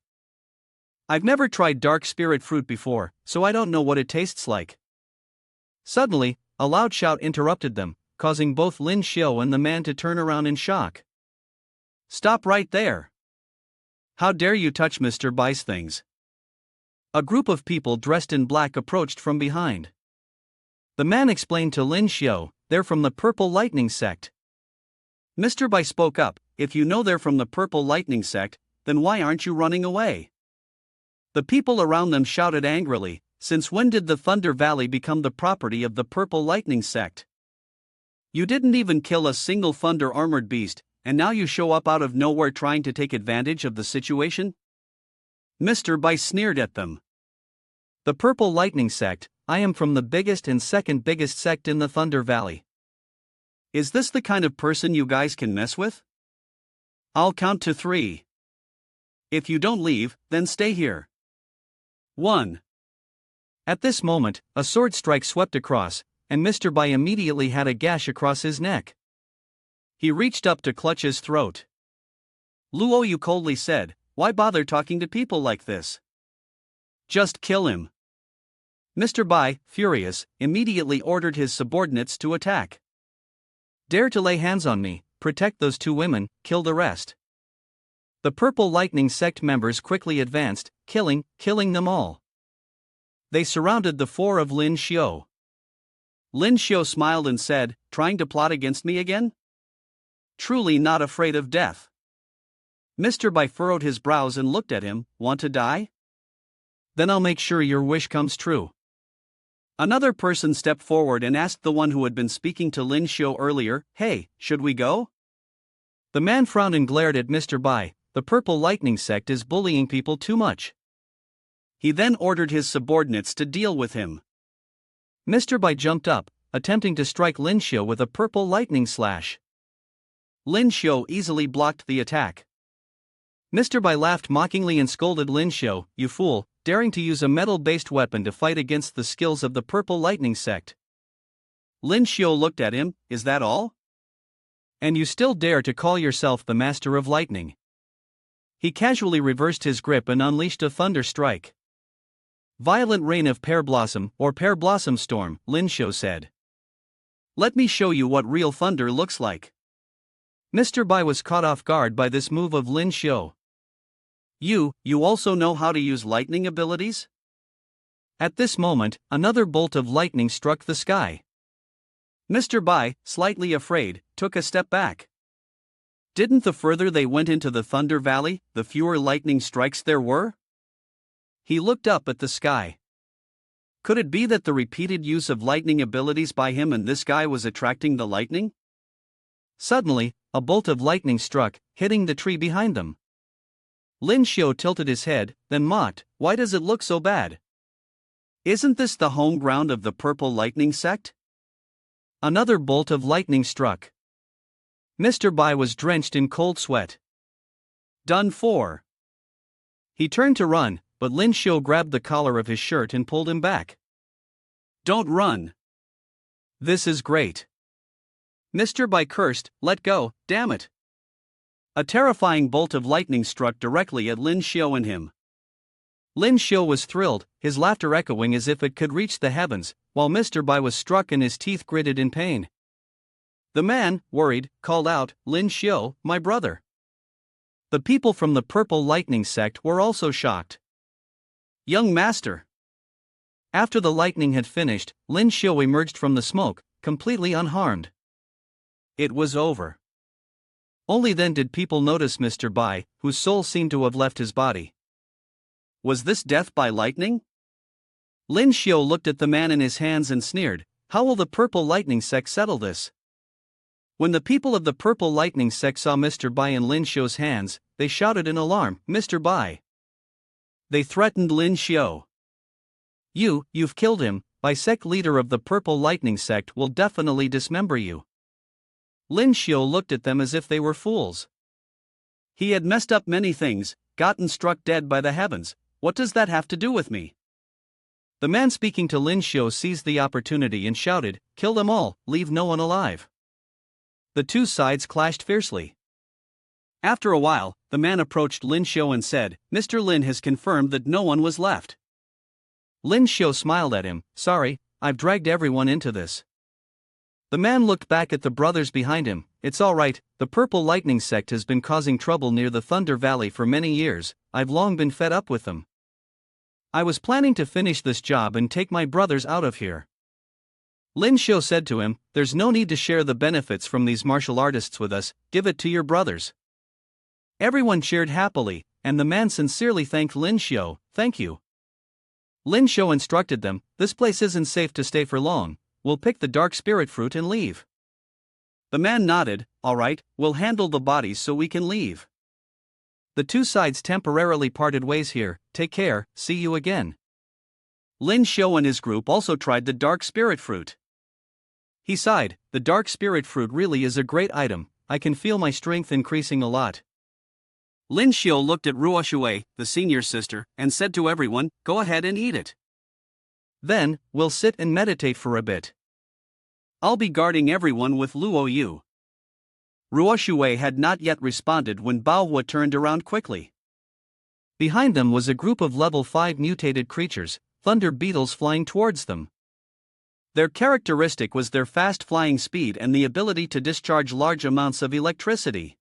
I've never tried dark spirit fruit before, so I don't know what it tastes like. Suddenly, a loud shout interrupted them, causing both Lyn Shio and the man to turn around in shock. Stop right there! How dare you touch Mr. Bai's things? A group of people dressed in black approached from behind. The man explained to Lyn Shio, they're from the Purple Lightning sect. Mr. Bai spoke up, if you know they're from the Purple Lightning sect, then why aren't you running away? The people around them shouted angrily, since when did the Thunder Valley become the property of the Purple Lightning sect? You didn't even kill a single thunder armored beast, and now you show up out of nowhere trying to take advantage of the situation? Mr. Bai sneered at them. The Purple Lightning sect, I am from the biggest and second biggest sect in the Thunder Valley. Is this the kind of person you guys can mess with? I'll count to 3. If you don't leave, then stay here. 1. At this moment, a sword strike swept across, and Mr. Bai immediately had a gash across his neck. He reached up to clutch his throat. Luo Yu coldly said, why bother talking to people like this? Just kill him. Mr. Bai, furious, immediately ordered his subordinates to attack. Dare to lay hands on me, protect those 2 women, kill the rest. The Purple Lightning sect members quickly advanced, killing them all. They surrounded the 4 of Lyn Shio. Lyn Shio smiled and said, trying to plot against me again? Truly not afraid of death. Mr. Bai furrowed his brows and looked at him, want to die? Then I'll make sure your wish comes true. Another person stepped forward and asked the one who had been speaking to Lyn Shio earlier, hey, should we go? The man frowned and glared at Mr. Bai, the Purple Lightning sect is bullying people too much. He then ordered his subordinates to deal with him. Mr. Bai jumped up, attempting to strike Lyn Shio with a purple lightning slash. Lyn Shio easily blocked the attack. Mr. Bai laughed mockingly and scolded Lyn Shio, you fool, daring to use a metal-based weapon to fight against the skills of the Purple Lightning sect. Lyn Shio looked at him, is that all? And you still dare to call yourself the Master of Lightning? He casually reversed his grip and unleashed a thunder strike. Violent rain of pear blossom, or pear blossom storm, Lyn Shio said. Let me show you what real thunder looks like. Mr. Bai was caught off guard by this move of Lyn Shio. You also know how to use lightning abilities? At this moment, another bolt of lightning struck the sky. Mr. Bai, slightly afraid, took a step back. Didn't the further they went into the Thunder Valley, the fewer lightning strikes there were? He looked up at the sky. Could it be that the repeated use of lightning abilities by him and this guy was attracting the lightning? Suddenly, a bolt of lightning struck, hitting the tree behind them. Lyn Shio tilted his head, then mocked, why does it look so bad? Isn't this the home ground of the Purple Lightning sect? Another bolt of lightning struck. Mr. Bai was drenched in cold sweat. Done for. He turned to run, but Lyn Shio grabbed the collar of his shirt and pulled him back. Don't run. This is great. Mr. Bai cursed, let go, damn it. A terrifying bolt of lightning struck directly at Lyn Shio and him. Lyn Shio was thrilled, his laughter echoing as if it could reach the heavens, while Mr. Bai was struck and his teeth gritted in pain. The man, worried, called out, Lyn Shio, my brother. The people from the Purple Lightning sect were also shocked. Young master. After the lightning had finished, Lyn Shio emerged from the smoke, completely unharmed. It was over. Only then did people notice Mr. Bai, whose soul seemed to have left his body. Was this death by lightning? Lyn Shio looked at the man in his hands and sneered, how will the Purple Lightning sect settle this? When the people of the Purple Lightning sect saw Mr. Bai in Lyn Shio's hands, they shouted in alarm, Mr. Bai. They threatened Lyn Shio. You've killed him, Bai sect leader of the Purple Lightning sect will definitely dismember you. Lyn Shio looked at them as if they were fools. He had messed up many things, gotten struck dead by the heavens, what does that have to do with me? The man speaking to Lyn Shio seized the opportunity and shouted, kill them all, leave no one alive. The two sides clashed fiercely. After a while, the man approached Lyn Shio and said, Mr. Lin has confirmed that no one was left. Lyn Shio smiled at him, sorry, I've dragged everyone into this. The man looked back at the brothers behind him, it's alright, the Purple Lightning sect has been causing trouble near the Thunder Valley for many years, I've long been fed up with them. I was planning to finish this job and take my brothers out of here. Lyn Shio said to him, "There's no need to share the benefits from these martial artists with us, give it to your brothers." Everyone cheered happily, and the man sincerely thanked Lyn Shio. "Thank you." Lyn Shio instructed them, "This place isn't safe to stay for long, we'll pick the dark spirit fruit and leave." The man nodded, "All right, we'll handle the bodies so we can leave." The two sides temporarily parted ways here. "Take care, see you again." Lyn Shio and his group also tried the dark spirit fruit. He sighed, "The dark spirit fruit really is a great item, I can feel my strength increasing a lot." Lyn Shio looked at Ruoshui, the senior sister, and said to everyone, "Go ahead and eat it. Then, we'll sit and meditate for a bit. I'll be guarding everyone with Luo Yu." Ruoshui had not yet responded when Baohua turned around quickly. Behind them was a group of level 5 mutated creatures, thunder beetles flying towards them. Their characteristic was their fast flying speed and the ability to discharge large amounts of electricity.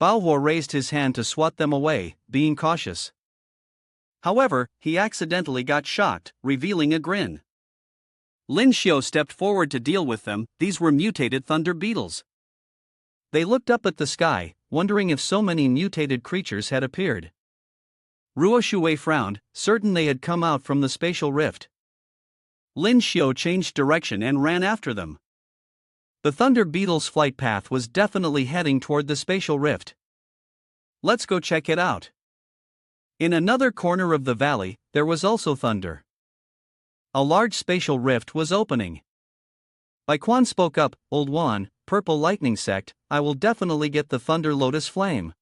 Baohua raised his hand to swat them away, being cautious. However, he accidentally got shocked, revealing a grin. Lyn Shio stepped forward to deal with them. These were mutated thunder beetles. They looked up at the sky, wondering if so many mutated creatures had appeared. Ruoshui frowned, certain they had come out from the spatial rift. Lyn Shio changed direction and ran after them. The thunder beetle's flight path was definitely heading toward the spatial rift. "Let's go check it out." In another corner of the valley, there was also thunder. A large spatial rift was opening. Baikwan spoke up, "Old Wan, Purple Lightning Sect, I will definitely get the Thunder Lotus Flame."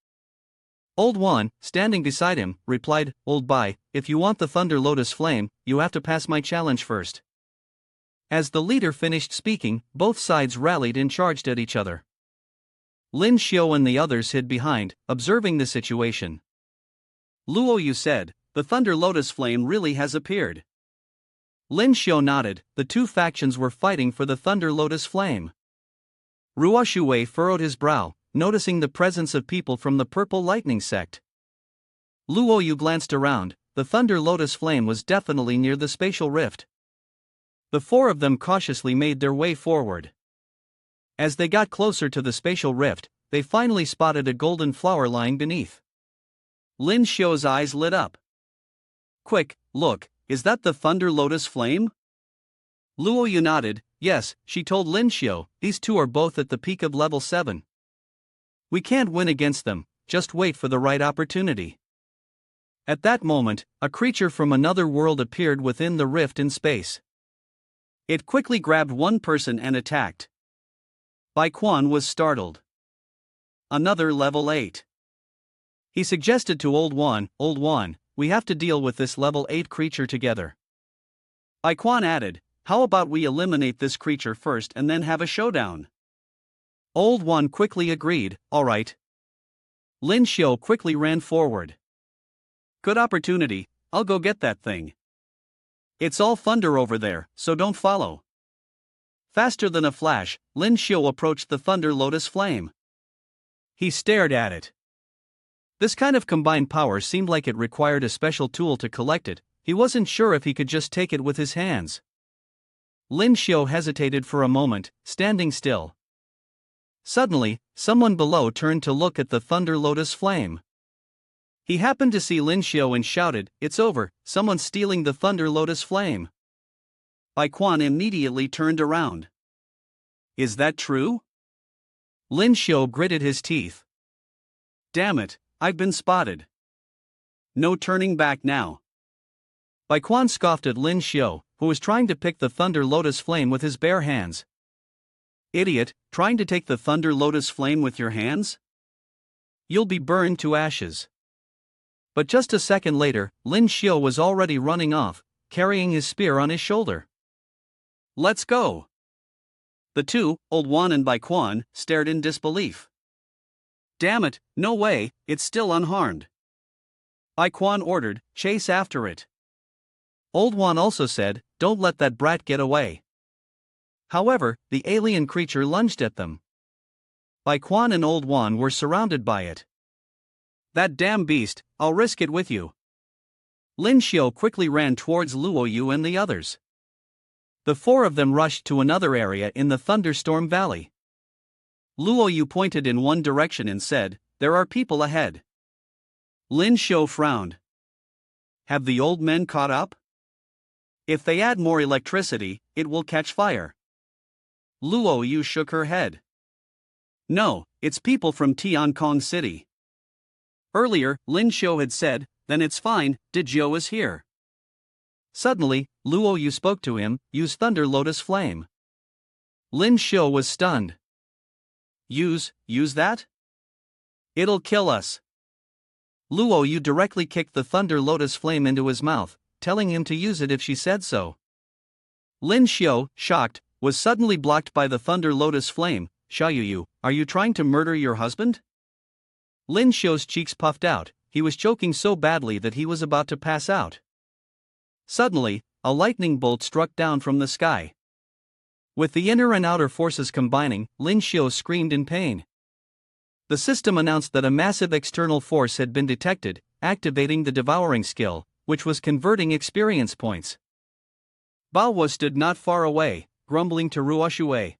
Old Wan, standing beside him, replied, "Old Bai, if you want the Thunder Lotus Flame, you have to pass my challenge first." As the leader finished speaking, both sides rallied and charged at each other. Lyn Shio and the others hid behind, observing the situation. Luo Yu said, "The Thunder Lotus Flame really has appeared." Lyn Shio nodded, the two factions were fighting for the Thunder Lotus Flame. Ruoshui furrowed his brow, noticing the presence of people from the Purple Lightning Sect. Luo Yu glanced around, the Thunder Lotus Flame was definitely near the spatial rift. The four of them cautiously made their way forward. As they got closer to the spatial rift, they finally spotted a golden flower lying beneath. Lyn Shio's eyes lit up. "Quick, look, is that the Thunder Lotus Flame?" Luo Yu nodded, "Yes," she told Lyn Shio, "these two are both at the peak of level 7. We can't win against them, just wait for the right opportunity." At that moment, a creature from another world appeared within the rift in space. It quickly grabbed one person and attacked. Baikwan was startled. Another level 8. He suggested to Old Wan, we have to deal with this level 8 creature together. Baikwan added, "How about we eliminate this creature first and then have a showdown?" Old Wan quickly agreed, "All right." Lyn Shio quickly ran forward. "Good opportunity, I'll go get that thing. It's all thunder over there, so don't follow." Faster than a flash, Lyn Shio approached the Thunder Lotus Flame. He stared at it. This kind of combined power seemed like it required a special tool to collect it. He wasn't sure if he could just take it with his hands. Lyn Shio hesitated for a moment, standing still. Suddenly, someone below turned to look at the Thunder Lotus Flame. He happened to see Lyn Shio and shouted, "It's over, someone's stealing the Thunder Lotus Flame." Baikwan immediately turned around. "Is that true?" Lyn Shio gritted his teeth. "Damn it, I've been spotted. No turning back now." Baikwan scoffed at Lyn Shio, who was trying to pick the Thunder Lotus Flame with his bare hands. "Idiot, trying to take the Thunder Lotus Flame with your hands? You'll be burned to ashes." But just a second later, Lyn Shio was already running off, carrying his spear on his shoulder. "Let's go." The two, Old Wan and Baikwan, stared in disbelief. "Damn it, no way, it's still unharmed." Baikwan ordered, "Chase after it." Old Wan also said, "Don't let that brat get away." However, the alien creature lunged at them. Baikwan and Old Wan were surrounded by it. "That damn beast, I'll risk it with you." Lyn Shio quickly ran towards Luo Yu and the others. The four of them rushed to another area in the thunderstorm valley. Luo Yu pointed in one direction and said, "There are people ahead." Lyn Shio frowned. "Have the old men caught up? If they add more electricity, it will catch fire." Luo Yu shook her head. "No, it's people from Tiankong City." Earlier, Lyn Shio had said, "Then it's fine, Dijio is here." Suddenly, Luo Yu spoke to him, "Use Thunder Lotus Flame." Lyn Shio was stunned. Use that? It'll kill us." Luo Yu directly kicked the Thunder Lotus Flame into his mouth, telling him to use it if she said so. Lyn Shio, shocked, was suddenly blocked by the Thunder Lotus Flame. "Xiao, are you trying to murder your husband?" Lyn Shio's cheeks puffed out, he was choking so badly that he was about to pass out. Suddenly, a lightning bolt struck down from the sky. With the inner and outer forces combining, Lyn Shio screamed in pain. The system announced that a massive external force had been detected, activating the devouring skill, which was converting experience points. Manhwa stood not far away, grumbling to Ruoshui.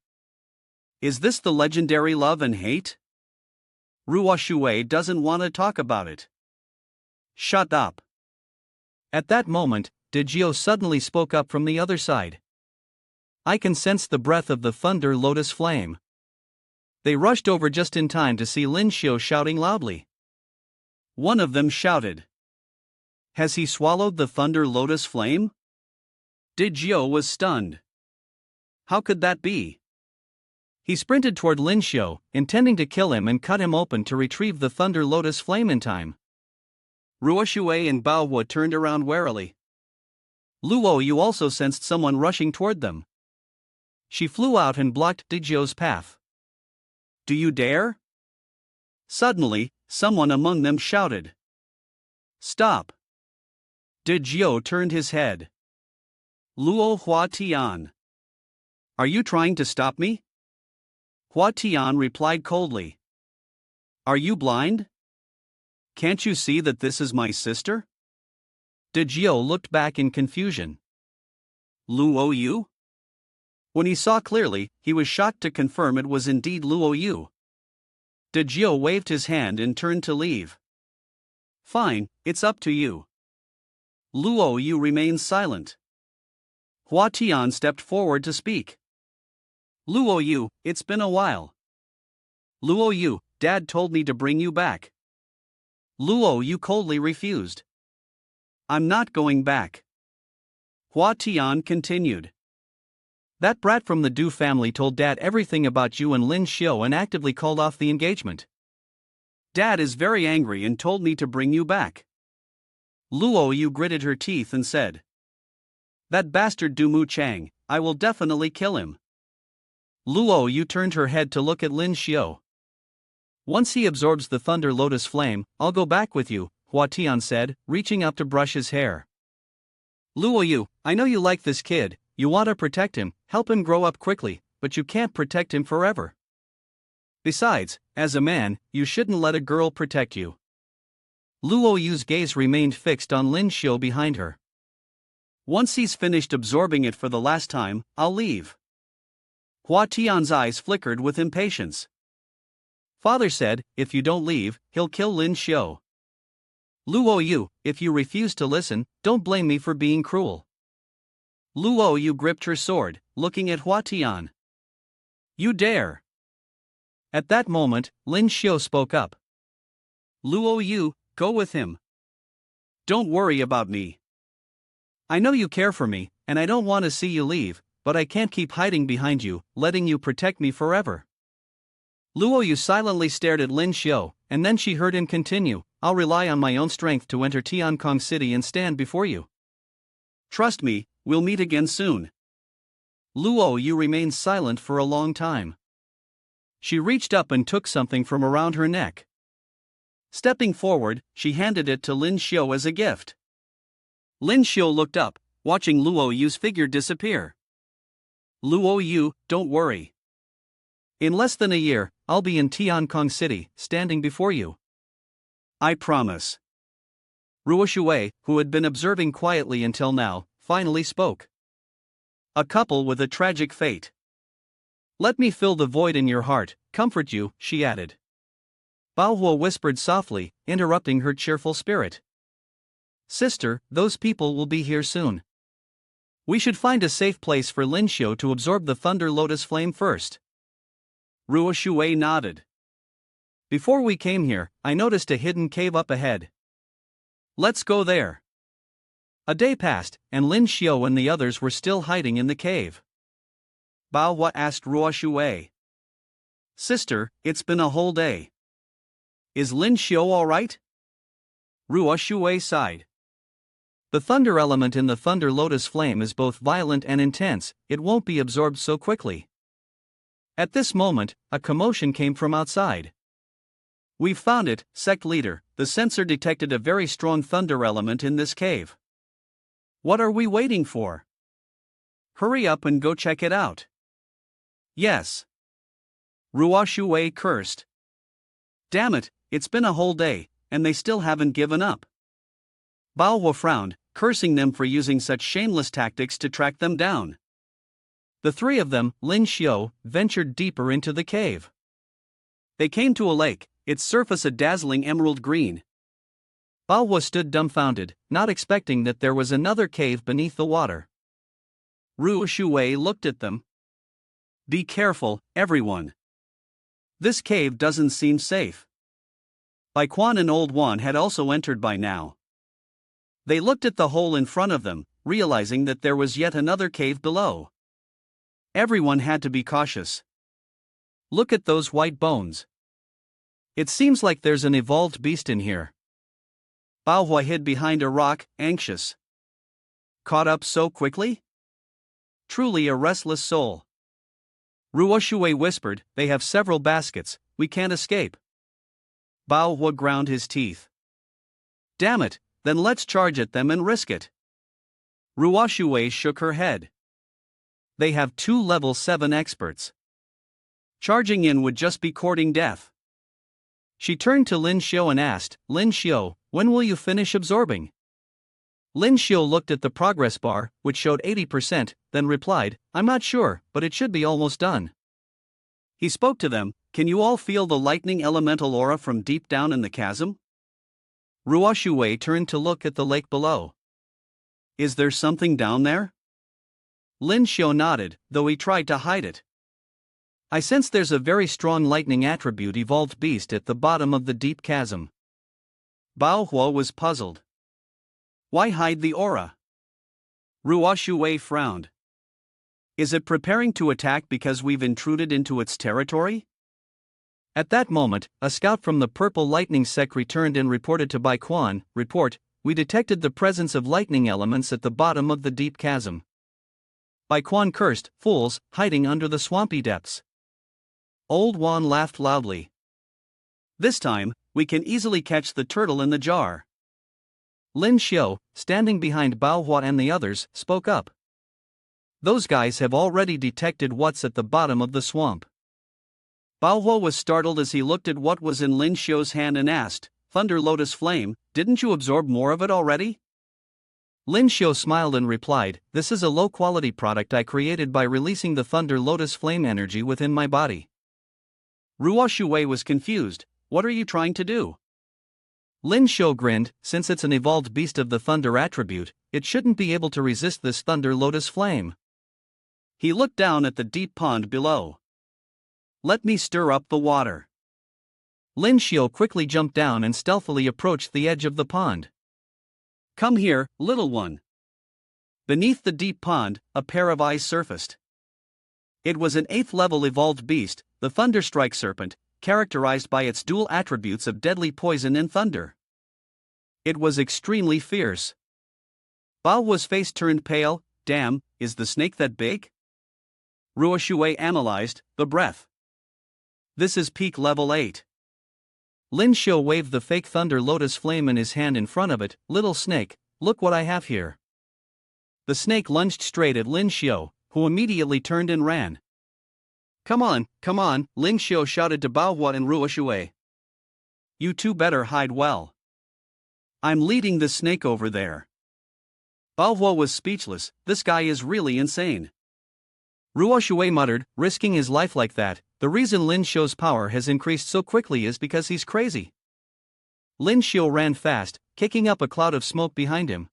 "Is this the legendary love and hate? Ruoshui doesn't want to talk about it." "Shut up." At that moment, Dijio suddenly spoke up from the other side. "I can sense the breath of the Thunder Lotus Flame." They rushed over just in time to see Lyn Shio shouting loudly. One of them shouted, "Has he swallowed the Thunder Lotus Flame?" Dijio was stunned. How could that be? He sprinted toward Lyn Shio, intending to kill him and cut him open to retrieve the Thunder Lotus Flame in time. Ruoshui and Manhwa turned around warily. Luo Yu also sensed someone rushing toward them. She flew out and blocked Dijio's path. "Do you dare?" Suddenly, someone among them shouted, "Stop!" Dijio turned his head. "Luo Hua Tian. Are you trying to stop me?" Hua Tian replied coldly. "Are you blind? Can't you see that this is my sister?" Dijio looked back in confusion. "Luo Yu?" When he saw clearly, he was shocked to confirm it was indeed Luo Yu. Dijio waved his hand and turned to leave. "Fine, it's up to you." Luo Yu remained silent. Hua Tian stepped forward to speak. "Luo Yu, it's been a while." "Luo Yu, Dad told me to bring you back." Luo Yu coldly refused. "I'm not going back." Hua Tian continued. "That brat from the Du family told Dad everything about you and Lyn Shio and actively called off the engagement." "Dad is very angry and told me to bring you back." Luo Yu gritted her teeth and said, "That bastard Du Mu Chang, I will definitely kill him." Luo Yu turned her head to look at Lyn Shio. "Once he absorbs the Thunder Lotus Flame, I'll go back with you," Hua Tian said, reaching up to brush his hair. "Luo Yu, I know you like this kid, you want to protect him, help him grow up quickly, but you can't protect him forever. Besides, as a man, you shouldn't let a girl protect you." Luo Yu's gaze remained fixed on Lyn Shio behind her. "Once he's finished absorbing it for the last time, I'll leave." Hua Tian's eyes flickered with impatience. "Father said, if you don't leave, he'll kill Lyn Shio. Luo Yu, if you refuse to listen, don't blame me for being cruel." Luo Yu gripped her sword, looking at Hua Tian. "You dare!" At that moment, Lyn Shio spoke up. "Luo Yu, go with him. Don't worry about me." "I know you care for me, and I don't want to see you leave, but I can't keep hiding behind you, letting you protect me forever." Luo Yu silently stared at Lyn Shio, and then she heard him continue, "I'll rely on my own strength to enter Tiankong City and stand before you. Trust me, we'll meet again soon." Luo Yu remained silent for a long time. She reached up and took something from around her neck. Stepping forward, she handed it to Lyn Shio as a gift. Lyn Shio looked up, watching Luo Yu's figure disappear. "Luo Yu, don't worry. In less than a year, I'll be in Tiankong City, standing before you. I promise." Ruoshui, who had been observing quietly until now, finally spoke. A couple with a tragic fate. Let me fill the void in your heart, comfort you, she added. Bao whispered softly, interrupting her cheerful spirit. Sister, those people will be here soon. We should find a safe place for Lyn Shio to absorb the thunder lotus flame first. Ruo Shui nodded. Before we came here, I noticed a hidden cave up ahead. Let's go there. A day passed, and Lyn Shio and the others were still hiding in the cave. Bao Hua asked Ruo Shui. Sister, it's been a whole day. Is Lyn Shio alright? Ruo Shui sighed. The thunder element in the thunder lotus flame is both violent and intense, it won't be absorbed so quickly. At this moment, a commotion came from outside. We've found it, sect leader, the sensor detected a very strong thunder element in this cave. What are we waiting for? Hurry up and go check it out. Yes. Ruo Shui cursed. Damn it, it's been a whole day, and they still haven't given up. Bao Hua frowned, cursing them for using such shameless tactics to track them down. The three of them, Lyn Shio, ventured deeper into the cave. They came to a lake, its surface a dazzling emerald green. Bao Hua stood dumbfounded, not expecting that there was another cave beneath the water. Ruo Shui looked at them. Be careful, everyone. This cave doesn't seem safe. Bai Quan and Old Wan had also entered by now. They looked at the hole in front of them, realizing that there was yet another cave below. Everyone had to be cautious. Look at those white bones. It seems like there's an evolved beast in here. Bao Hua hid behind a rock, anxious. Caught up so quickly? Truly a restless soul. Ruo Shui whispered, they have several baskets, we can't escape. Bao Hua ground his teeth. Damn it, then let's charge at them and risk it. Ruo Shui shook her head. They have 2 level 7 experts. Charging in would just be courting death. She turned to Lyn Shio and asked, Lyn Shio, when will you finish absorbing? Lyn Shio looked at the progress bar, which showed 80%, then replied, I'm not sure, but it should be almost done. He spoke to them, can you all feel the lightning elemental aura from deep down in the chasm? Ruo Shui turned to look at the lake below. Is there something down there? Lyn Shio nodded, though he tried to hide it. I sense there's a very strong lightning attribute evolved beast at the bottom of the deep chasm. Bao Hua was puzzled. Why hide the aura? Ruo Shui frowned. Is it preparing to attack because we've intruded into its territory? At that moment, a scout from the Purple Lightning Sect returned and reported to Bai Quan, report, we detected the presence of lightning elements at the bottom of the deep chasm. Bai Quan cursed, fools, hiding under the swampy depths. Old Wan laughed loudly. This time, we can easily catch the turtle in the jar. Lyn Shio, standing behind Bao Hua and the others, spoke up. Those guys have already detected what's at the bottom of the swamp. Bao Hua was startled as he looked at what was in Lyn Shio's hand and asked, Thunder Lotus Flame, didn't you absorb more of it already? Lyn Shio smiled and replied, this is a low-quality product I created by releasing the Thunder Lotus Flame energy within my body. Ruo Shui was confused, what are you trying to do? Lyn Shio grinned, since it's an evolved beast of the thunder attribute, it shouldn't be able to resist this Thunder Lotus Flame. He looked down at the deep pond below. Let me stir up the water. Lyn Shio quickly jumped down and stealthily approached the edge of the pond. Come here, little one. Beneath the deep pond, a pair of eyes surfaced. It was an 8th level evolved beast, the Thunderstrike Serpent, characterized by its dual attributes of deadly poison and thunder. It was extremely fierce. Bao Hua's face turned pale, damn, is the snake that big? Ruo Shui analyzed, the breath. This is peak level 8. Lyn Shio waved the fake Thunder Lotus Flame in his hand in front of it, little snake, look what I have here. The snake lunged straight at Lyn Shio, who immediately turned and ran. Come on, Lyn Shio shouted to Bao Hua and Ruo Shui. You two better hide well. I'm leading the snake over there. Bao Hua was speechless, this guy is really insane. Ruo Shui muttered, risking his life like that. The reason Lyn Shio's power has increased so quickly is because he's crazy. Lyn Shio ran fast, kicking up a cloud of smoke behind him.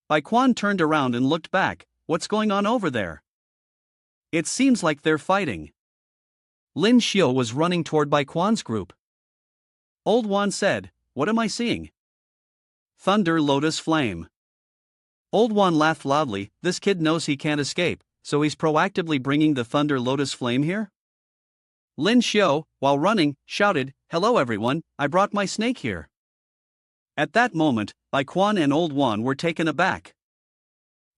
Bai Quan turned around and looked back. What's going on over there? It seems like they're fighting. Lyn Shio was running toward Bai Quan's group. Old Wan said, "What am I seeing?" Thunder Lotus Flame. Old Wan laughed loudly. This kid knows he can't escape, so he's proactively bringing the Thunder Lotus Flame here? Lyn Shio, while running, shouted, "Hello everyone, I brought my snake here." At that moment, Bai Quan and Old Wan were taken aback.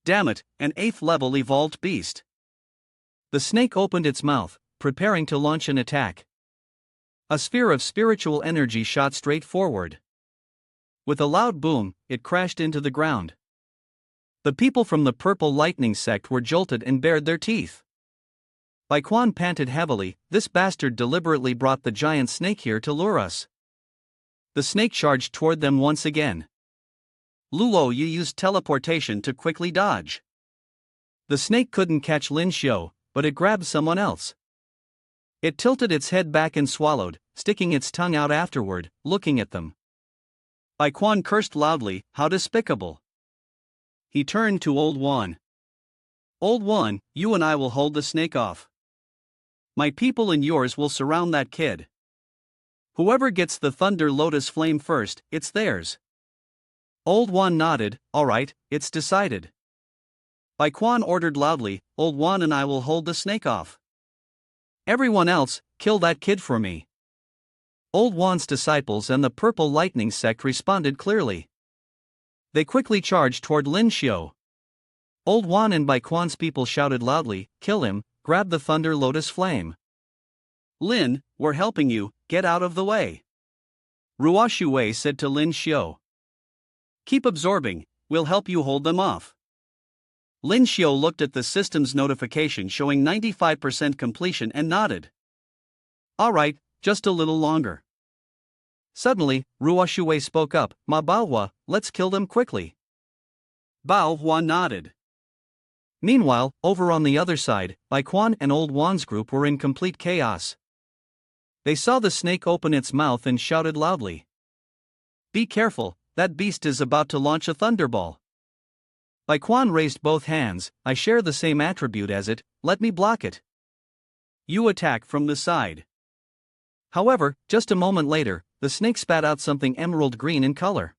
Damn it, an 8th level evolved beast. The snake opened its mouth, preparing to launch an attack. A sphere of spiritual energy shot straight forward. With a loud boom, it crashed into the ground. The people from the Purple Lightning sect were jolted and bared their teeth. Bai Quan panted heavily. This bastard deliberately brought the giant snake here to lure us. The snake charged toward them once again. Luo Yu used teleportation to quickly dodge. The snake couldn't catch Lyn Shio, but it grabbed someone else. It tilted its head back and swallowed, sticking its tongue out afterward, looking at them. Bai Quan cursed loudly, "How despicable." He turned to Old Wan. "Old Wan, you and I will hold the snake off. My people and yours will surround that kid. Whoever gets the Thunder Lotus Flame first, it's theirs." Old Wan nodded. "All right, it's decided." Bai Quan ordered loudly, "Old Wan and I will hold the snake off. Everyone else, kill that kid for me." Old Wan's disciples and the Purple Lightning sect responded clearly. They quickly charged toward Lyn Shio. Old Wan and Bai Quan's people shouted loudly, "Kill him, grab the Thunder Lotus Flame." "Lyn, we're helping you, get out of the way," Ruo Shui said to Lyn Shio. "Keep absorbing, we'll help you hold them off." Lyn Shio looked at the system's notification showing 95% completion and nodded. "All right, just a little longer." Suddenly, Ruo Shui spoke up, "Ma Baohua, let's kill them quickly." Bao Hua nodded. Meanwhile, over on the other side, Bai Quan and Old Wan's group were in complete chaos. They saw the snake open its mouth and shouted loudly, "Be careful, that beast is about to launch a thunderball." Bai Quan raised both hands. "I share the same attribute as it, let me block it." You attack from the side. However, just a moment later, the snake spat out something emerald green in color.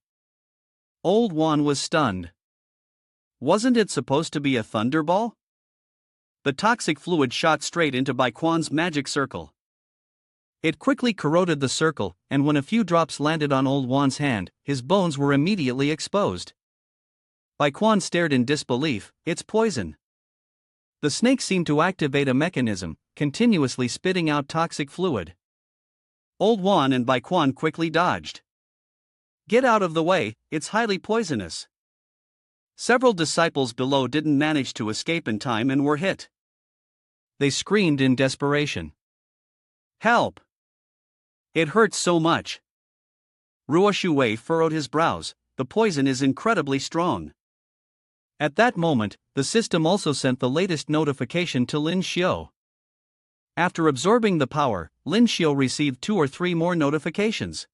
Old Wan was stunned. Wasn't it supposed to be a thunderball? The toxic fluid shot straight into Bai Quan's magic circle. It quickly corroded the circle, and when a few drops landed on Old Wan's hand, his bones were immediately exposed. Bai Quan stared in disbelief. "It's poison." The snake seemed to activate a mechanism, continuously spitting out toxic fluid. Old Wan and Bai Quan quickly dodged. "Get out of the way, it's highly poisonous." Several disciples below didn't manage to escape in time and were hit. They screamed in desperation. "Help! It hurts so much." Ruo Shui furrowed his brows. "The poison is incredibly strong." At that moment, the system also sent the latest notification to Lyn Shio. After absorbing the power, Lyn Shio received 2 or 3 more notifications.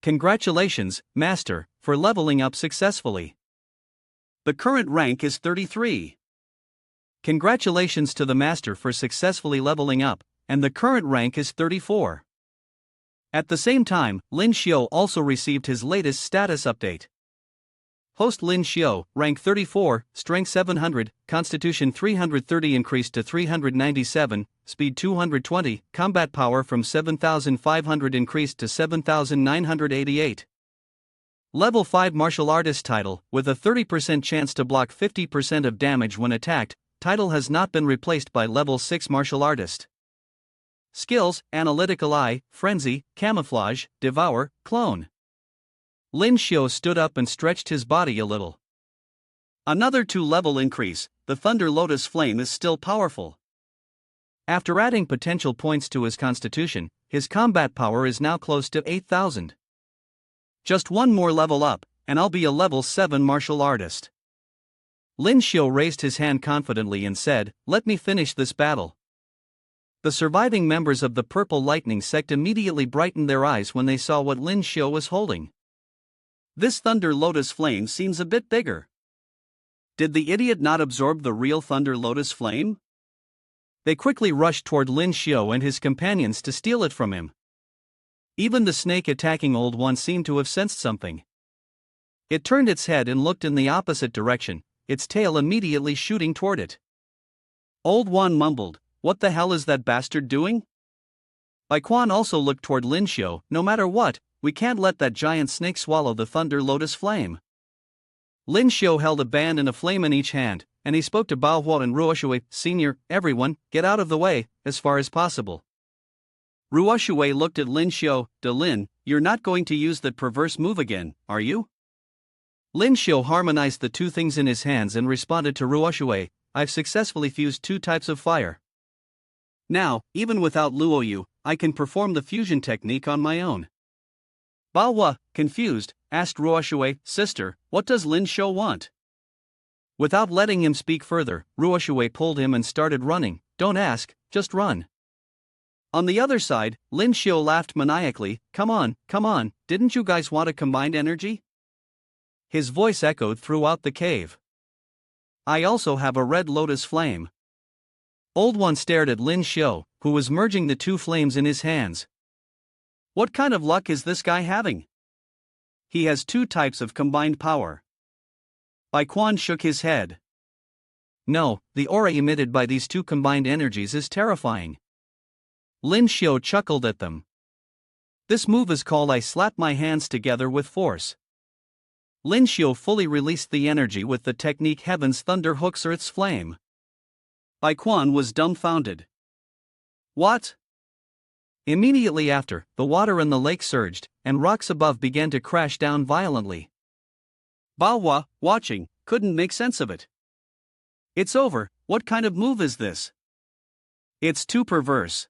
"Congratulations, Master, for leveling up successfully. The current rank is 33. Congratulations to the Master for successfully leveling up, and the current rank is 34. At the same time, Lyn Shio also received his latest status update. Host Lyn Shio, rank 34, strength 700, constitution 330 increased to 397, speed 220, combat power from 7,500 increased to 7,988. Level 5 martial artist title, with a 30% chance to block 50% of damage when attacked. Title has not been replaced by level 6 martial artist. Skills: Analytical Eye, Frenzy, Camouflage, Devour, Clone. Lyn Shio stood up and stretched his body a little. Another 2-level increase. The Thunder Lotus Flame is still powerful. After adding potential points to his constitution, his combat power is now close to 8,000. Just one more level up, and I'll be a level 7 martial artist. Lyn Shio raised his hand confidently and said, "Let me finish this battle." The surviving members of the Purple Lightning sect immediately brightened their eyes when they saw what Lyn Shio was holding. This Thunder Lotus flame seems a bit bigger. Did the idiot not absorb the real Thunder Lotus flame? They quickly rushed toward Lyn Shio and his companions to steal it from him. Even the snake attacking Old One seemed to have sensed something. It turned its head and looked in the opposite direction, its tail immediately shooting toward it. Old One mumbled, "What the hell is that bastard doing?" Bai Quan also looked toward Lyn Shio. "No matter what, we can't let that giant snake swallow the Thunder Lotus flame." Lyn Shio held a band and a flame in each hand, and he spoke to Bao Hua and Ruoshui, "Senior, everyone, get out of the way, as far as possible." Ruoshui looked at Lyn Shio. "Lyn, you're not going to use that perverse move again, are you?" Lyn Shio harmonized the two things in his hands and responded to Ruoshui, "I've successfully fused two types of fire. Now, even without Luoyu, I can perform the fusion technique on my own." Bao Hua, confused, asked Ruoshui, "Sister, what does Lyn Shio want?" Without letting him speak further, Ruoshui pulled him and started running. "Don't ask, just run." On the other side, Lyn Shio laughed maniacally, come on, didn't you guys want a combined energy?" His voice echoed throughout the cave. "I also have a red lotus flame." Old One stared at Lyn Shio, who was merging the two flames in his hands. What kind of luck is this guy having? He has two types of combined power. Bai Quan shook his head. "No, the aura emitted by these two combined energies is terrifying." Lyn Shio chuckled at them. "This move is called I slap my hands together with force." Lyn Shio fully released the energy with the technique Heaven's Thunder Hooks or its flame. Bai Quan was dumbfounded. "What?" Immediately after, the water in the lake surged, and rocks above began to crash down violently. Bao Hua, watching, couldn't make sense of it. "It's over, what kind of move is this? It's too perverse."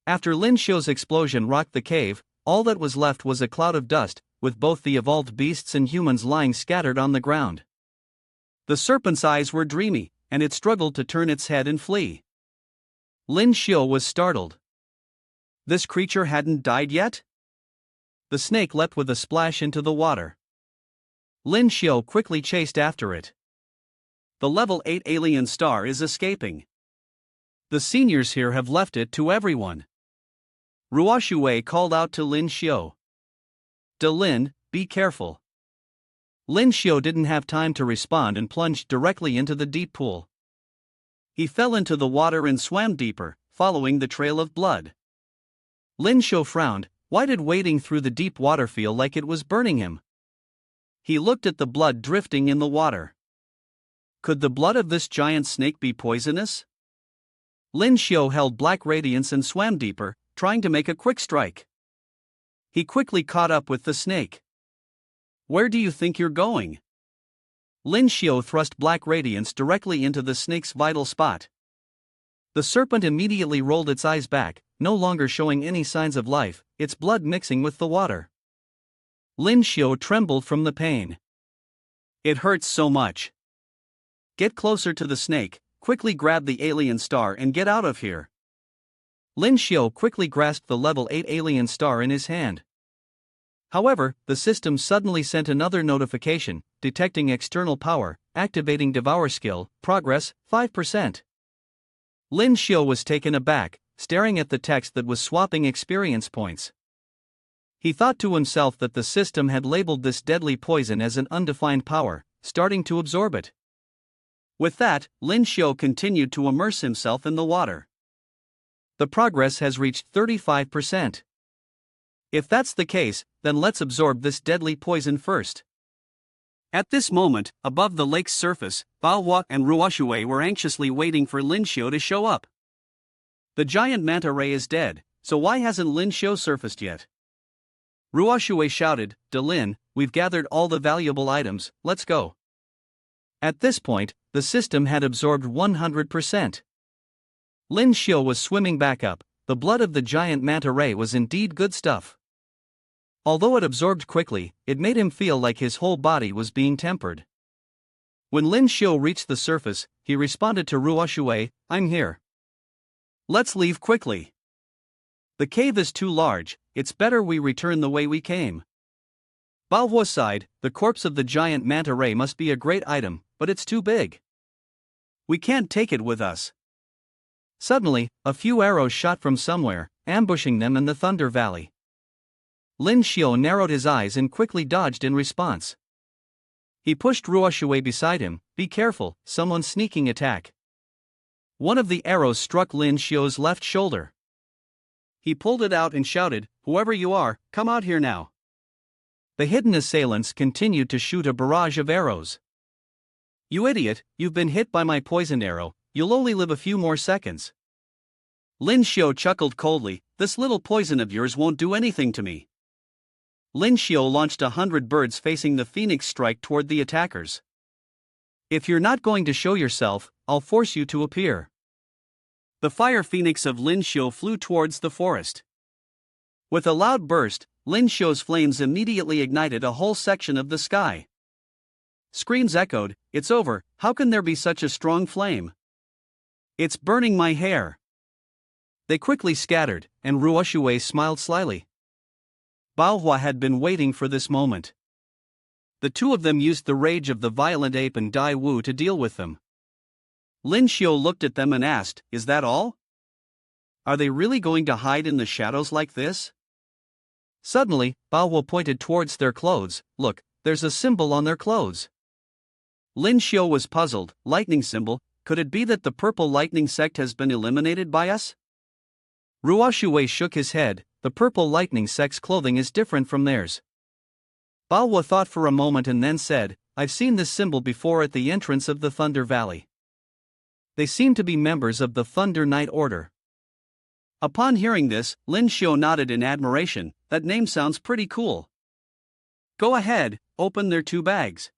After Lyn Shio's explosion rocked the cave, all that was left was a cloud of dust, with both the evolved beasts and humans lying scattered on the ground. The serpent's eyes were dreamy, and it struggled to turn its head and flee. Lyn Shio was startled. This creature hadn't died yet? The snake leapt with a splash into the water. Lyn Shio quickly chased after it. The level 8 alien star is escaping. The seniors here have left it to everyone. Ruoshui called out to Lyn Shio. "Lyn, be careful." Lyn Shio didn't have time to respond and plunged directly into the deep pool. He fell into the water and swam deeper, following the trail of blood. Lyn Shio frowned. Why did wading through the deep water feel like it was burning him? He looked at the blood drifting in the water. Could the blood of this giant snake be poisonous? Lyn Shio held black radiance and swam deeper, trying to make a quick strike. He quickly caught up with the snake. "Where do you think you're going?" Lyn Shio thrust black radiance directly into the snake's vital spot. The serpent immediately rolled its eyes back, no longer showing any signs of life, its blood mixing with the water. Lyn Shio trembled from the pain. "It hurts so much." "Get closer to the snake, quickly grab the alien star and get out of here." Lyn Shio quickly grasped the level 8 alien star in his hand. However, the system suddenly sent another notification, detecting external power, activating Devour skill, progress, 5%. Lyn Shio was taken aback, staring at the text that was swapping experience points. He thought to himself that the system had labeled this deadly poison as an undefined power, starting to absorb it. With that, Lyn Shio continued to immerse himself in the water. The progress has reached 35%. If that's the case, then let's absorb this deadly poison first. At this moment, above the lake's surface, Bao Hua and Ruoshui were anxiously waiting for Lyn Shio to show up. The giant manta ray is dead, so why hasn't Lyn Shio surfaced yet? Ruoshui shouted, "Lyn, we've gathered all the valuable items, let's go." At this point, the system had absorbed 100%. Lyn Shio was swimming back up. The blood of the giant manta ray was indeed good stuff. Although it absorbed quickly, it made him feel like his whole body was being tempered. When Lyn Shio reached the surface, he responded to Ruoshui, I'm here. Let's leave quickly. The cave is too large, it's better we return the way we came. Bao sighed, the corpse of the giant manta ray must be a great item, but it's too big. We can't take it with us. Suddenly, a few arrows shot from somewhere, ambushing them in the Thunder Valley. Lyn Shio narrowed his eyes and quickly dodged in response. He pushed Ruoshui beside him, be careful, someone's sneaking attack. One of the arrows struck Lyn Shio's left shoulder. He pulled it out and shouted, whoever you are, come out here now. The hidden assailants continued to shoot a barrage of arrows. You idiot, you've been hit by my poisoned arrow, you'll only live a few more seconds. Lyn Shio chuckled coldly, this little poison of yours won't do anything to me. Lyn Shio launched 100 birds facing the phoenix strike toward the attackers. If you're not going to show yourself, I'll force you to appear. The fire phoenix of Lyn Shio flew towards the forest. With a loud burst, Lyn Shio's flames immediately ignited a whole section of the sky. Screams echoed, it's over, how can there be such a strong flame? It's burning my hair. They quickly scattered, and Ruoshui smiled slyly. Bao had been waiting for this moment. The two of them used the rage of the violent ape and Dai Wu to deal with them. Lyn Shio looked at them and asked, is that all? Are they really going to hide in the shadows like this? Suddenly, Bao pointed towards their clothes, look, there's a symbol on their clothes. Lyn Shio was puzzled, lightning symbol, could it be that the purple lightning sect has been eliminated by us? Ruoshui shook his head, the purple lightning sect's clothing is different from theirs. Bao thought for a moment and then said, I've seen this symbol before at the entrance of the Thunder Valley. They seem to be members of the Thunder Knight Order. Upon hearing this, Lyn Shio nodded in admiration, that name sounds pretty cool. Go ahead, open their 2 bags.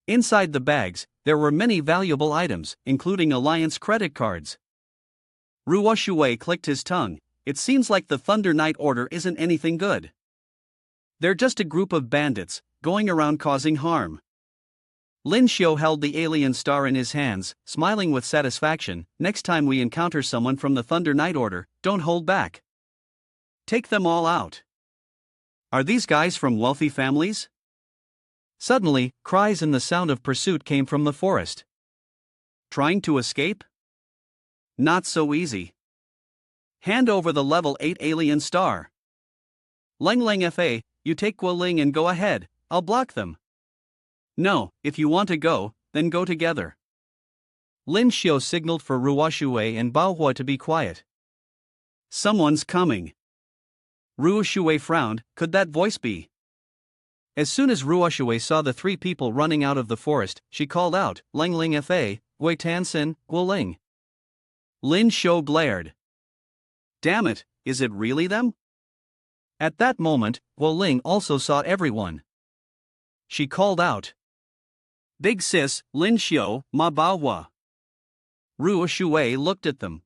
Inside the bags, there were many valuable items, including Alliance credit cards. Ruoshui clicked his tongue, it seems like the Thunder Knight Order isn't anything good. They're just a group of bandits, going around causing harm. Lyn Shio held the alien star in his hands, smiling with satisfaction, next time we encounter someone from the Thunder Knight Order, don't hold back. Take them all out. Are these guys from wealthy families? Suddenly, cries and the sound of pursuit came from the forest. Trying to escape? Not so easy. Hand over the level 8 alien star. Leng Fa, you take Guoling and go ahead, I'll block them. No, if you want to go, then go together. Lyn Shio signaled for Ruoshui and Bao to be quiet. Someone's coming. Ruoshui frowned, could that voice be? As soon as Ruoshui saw the 3 people running out of the forest, she called out, Leng Fa, Wei Tansin, Guoling. Lyn Shio glared. Damn it, is it really them? At that moment, Guoling also saw everyone. She called out. Big sis, Lyn Shio, ma Bao. Ruoshui looked at them.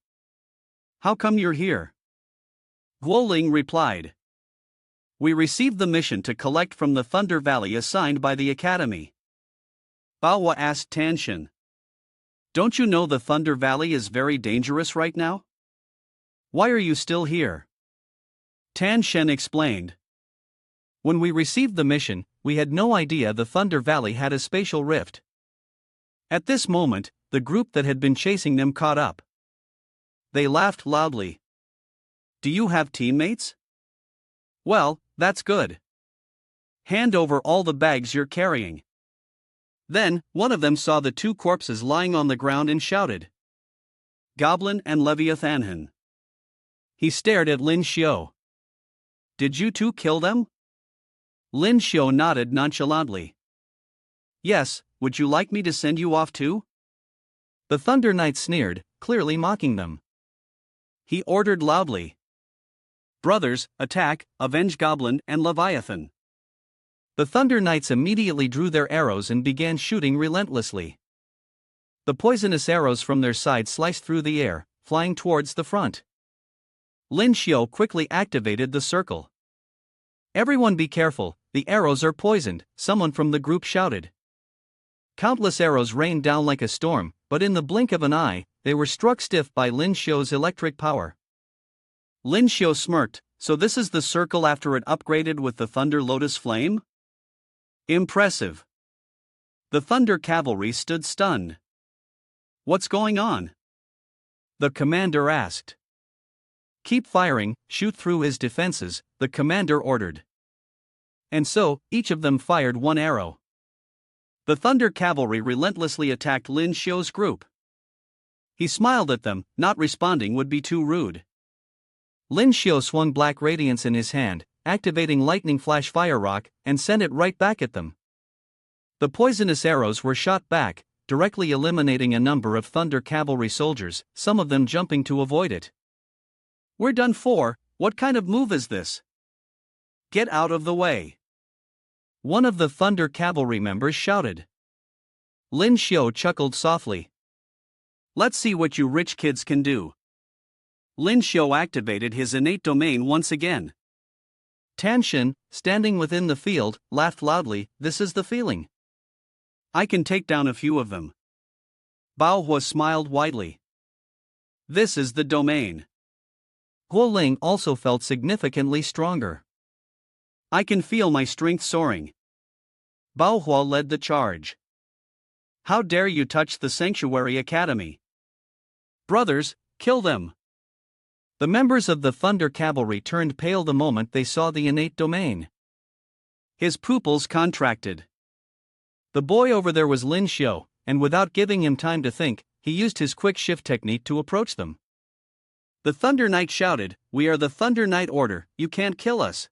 How come you're here? Guoling replied. We received the mission to collect from the Thunder Valley assigned by the Academy. Bao asked Tanshin. Don't you know the Thunder Valley is very dangerous right now? Why are you still here? Tanshin explained. When we received the mission, we had no idea the Thunder Valley had a spatial rift. At this moment, the group that had been chasing them caught up. They laughed loudly. Do you have teammates? Well, that's good. Hand over all the bags you're carrying. Then, one of them saw the 2 corpses lying on the ground and shouted. Goblin and Leviathan. He stared at Lyn Shio. Did you 2 kill them? Lyn Shio nodded nonchalantly. Yes, would you like me to send you off too? The Thunder Knight sneered, clearly mocking them. He ordered loudly. Brothers, attack, avenge Goblin and Leviathan. The Thunder Knights immediately drew their arrows and began shooting relentlessly. The poisonous arrows from their sides sliced through the air, flying towards the front. Lyn Shio quickly activated the circle. Everyone be careful, the arrows are poisoned, someone from the group shouted. Countless arrows rained down like a storm, but in the blink of an eye, they were struck stiff by Lyn Shio's electric power. Lyn Shio smirked, so this is the circle after it upgraded with the Thunder Lotus Flame? Impressive. The Thunder Cavalry stood stunned. What's going on? The commander asked. Keep firing, shoot through his defenses, the commander ordered. And so, each of them fired one arrow. The Thunder Cavalry relentlessly attacked Lyn Shio's group. He smiled at them, not responding would be too rude. Lyn Shio swung black radiance in his hand, activating lightning flash fire rock, and sent it right back at them. The poisonous arrows were shot back, directly eliminating a number of Thunder Cavalry soldiers, some of them jumping to avoid it. We're done for, what kind of move is this? Get out of the way. One of the Thunder Cavalry members shouted. Lyn Shio chuckled softly. Let's see what you rich kids can do. Lyn Shio activated his innate domain once again. Tang Tian, standing within the field, laughed loudly. This is the feeling. I can take down a few of them. Bao Hua smiled widely. This is the domain. Guo Ling also felt significantly stronger. I can feel my strength soaring. Bao Hua led the charge. How dare you touch the Sanctuary Academy? Brothers, kill them! The members of the Thunder Cavalry turned pale the moment they saw the innate domain. His pupils contracted. The boy over there was Lyn Shio, and without giving him time to think, he used his quick shift technique to approach them. The Thunder Knight shouted, "We are the Thunder Knight Order, you can't kill us."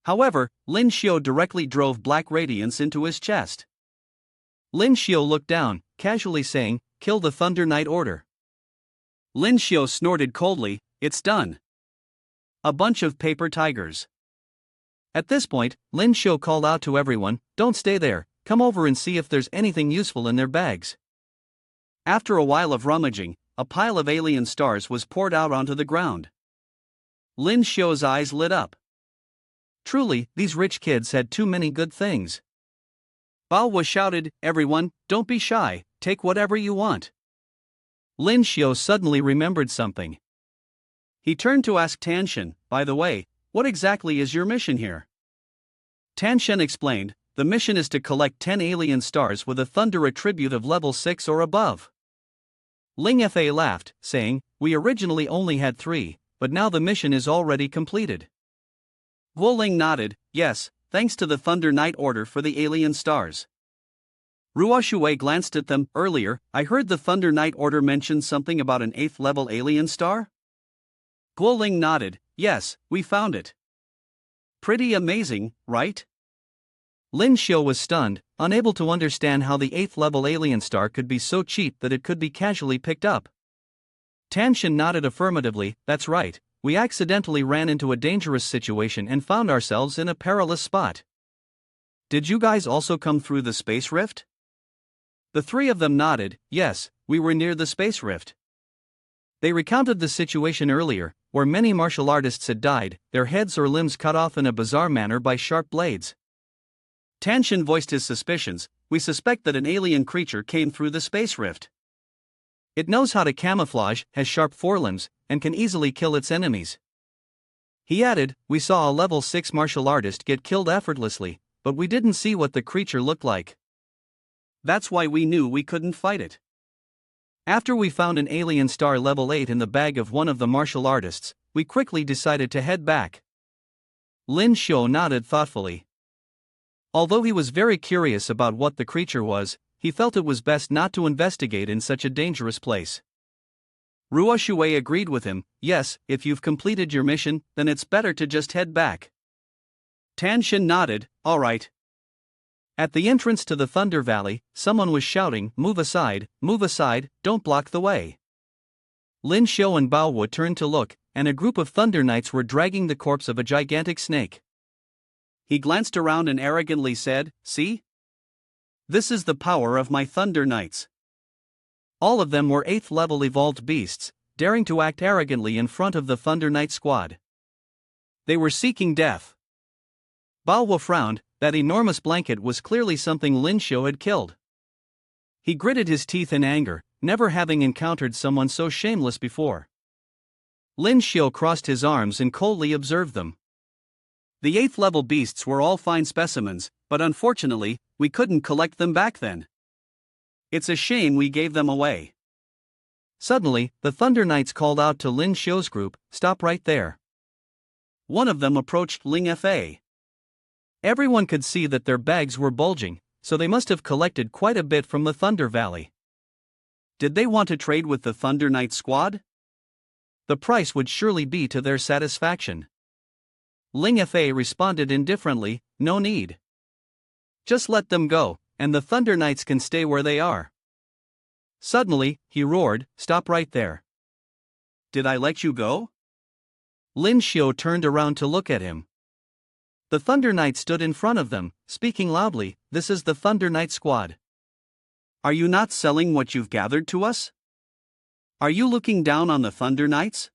However, Lyn Shio directly drove black radiance into his chest. Lyn Shio looked down, casually saying, "Kill the Thunder Knight Order." Lyn Shio snorted coldly, "It's done. A bunch of paper tigers." At this point, Lyn Shio called out to everyone, "Don't stay there, come over and see if there's anything useful in their bags." After a while of rummaging, a pile of alien stars was poured out onto the ground. Lyn Shio's eyes lit up. Truly, these rich kids had too many good things. Bao Hua shouted, "Everyone, don't be shy, take whatever you want." Lyn Shio suddenly remembered something. He turned to ask Tang Tian, "By the way, what exactly is your mission here?" Tang Tian explained, "The mission is to collect 10 alien stars with a thunder attribute of level 6 or above." Ling Fa laughed, saying, "We originally only had 3, but now the mission is already completed." Guo Ling nodded, "Yes, thanks to the Thunder Knight Order for the alien stars." Ruo Shui glanced at them. "Earlier, I heard the Thunder Knight Order mention something about an 8th level alien star?" Guo Ling nodded, "Yes, we found it." Pretty amazing, right? Lyn Shio was stunned, unable to understand how the 8th level alien star could be so cheap that it could be casually picked up. Tang Tian nodded affirmatively, "That's right, we accidentally ran into a dangerous situation and found ourselves in a perilous spot." "Did you guys also come through the space rift?" The three of them nodded, "Yes, we were near the space rift." They recounted the situation earlier, where many martial artists had died, their heads or limbs cut off in a bizarre manner by sharp blades. Tang Tian voiced his suspicions, "We suspect that an alien creature came through the space rift. It knows how to camouflage, has sharp forelimbs, and can easily kill its enemies." He added, "We saw a level 6 martial artist get killed effortlessly, but we didn't see what the creature looked like. That's why we knew we couldn't fight it. After we found an alien star level 8 in the bag of one of the martial artists, we quickly decided to head back." Lyn Shio nodded thoughtfully. Although he was very curious about what the creature was, he felt it was best not to investigate in such a dangerous place. Ruo Shui agreed with him, "Yes, if you've completed your mission, then it's better to just head back." Tang Tian nodded, "All right." At the entrance to the Thunder Valley, someone was shouting, move aside, don't block the way." Lyn Shio and Bao Hua turned to look, and a group of Thunder Knights were dragging the corpse of a gigantic snake. He glanced around and arrogantly said, "See? This is the power of my Thunder Knights." All of them were 8th level evolved beasts, daring to act arrogantly in front of the Thunder Knight squad. They were seeking death. Bao Hua frowned, that enormous blanket was clearly something Lyn Shio had killed. He gritted his teeth in anger, never having encountered someone so shameless before. Lyn Shio crossed his arms and coldly observed them. The 8th level beasts were all fine specimens, but unfortunately, we couldn't collect them back then. It's a shame we gave them away. Suddenly, the Thunder Knights called out to Lyn Shio's group, "Stop right there." One of them approached Ling Fa. Everyone could see that their bags were bulging, so they must have collected quite a bit from the Thunder Valley. Did they want to trade with the Thunder Knight squad? The price would surely be to their satisfaction. Ling Fa responded indifferently, "No need. Just let them go, and the Thunder Knights can stay where they are." Suddenly, he roared, "Stop right there." Did I let you go? Lyn Shio turned around to look at him. The Thunder Knight stood in front of them, speaking loudly, "This is the Thunder Knight squad. Are you not selling what you've gathered to us? Are you looking down on the Thunder Knights?"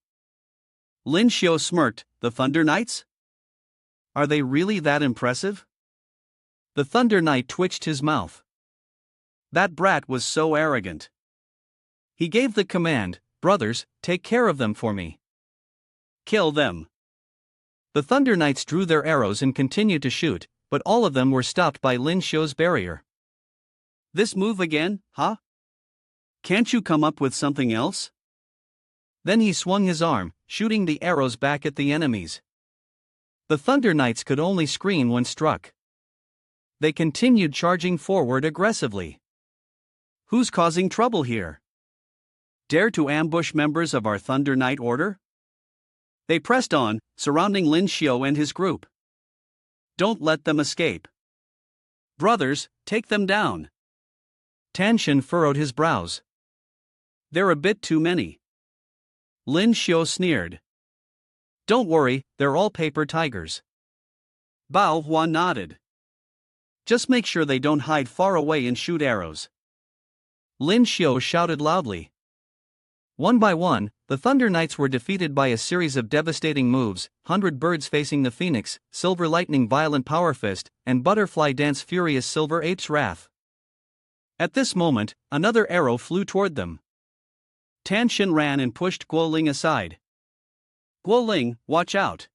Lyn Shio smirked, "The Thunder Knights? Are they really that impressive?" The Thunder Knight twitched his mouth. That brat was so arrogant. He gave the command, "Brothers, take care of them for me. Kill them." The Thunder Knights drew their arrows and continued to shoot, but all of them were stopped by Lyn Shio's barrier. This move again, huh? Can't you come up with something else? Then he swung his arm, shooting the arrows back at the enemies. The Thunder Knights could only scream when struck. They continued charging forward aggressively. Who's causing trouble here? Dare to ambush members of our Thunder Knight Order? They pressed on, surrounding Lyn Shio and his group. Don't let them escape. Brothers, take them down. Tang Tian furrowed his brows. They're a bit too many. Lyn Shio sneered. Don't worry, they're all paper tigers. Bao Hua nodded. Just make sure they don't hide far away and shoot arrows. Lyn Shio shouted loudly. One by one, the Thunder Knights were defeated by a series of devastating moves: 100 birds facing the phoenix, silver lightning violent power fist, and butterfly dance furious silver ape's wrath. At this moment, another arrow flew toward them. Tang Tian ran and pushed Guo Ling aside. "Guo Ling, watch out."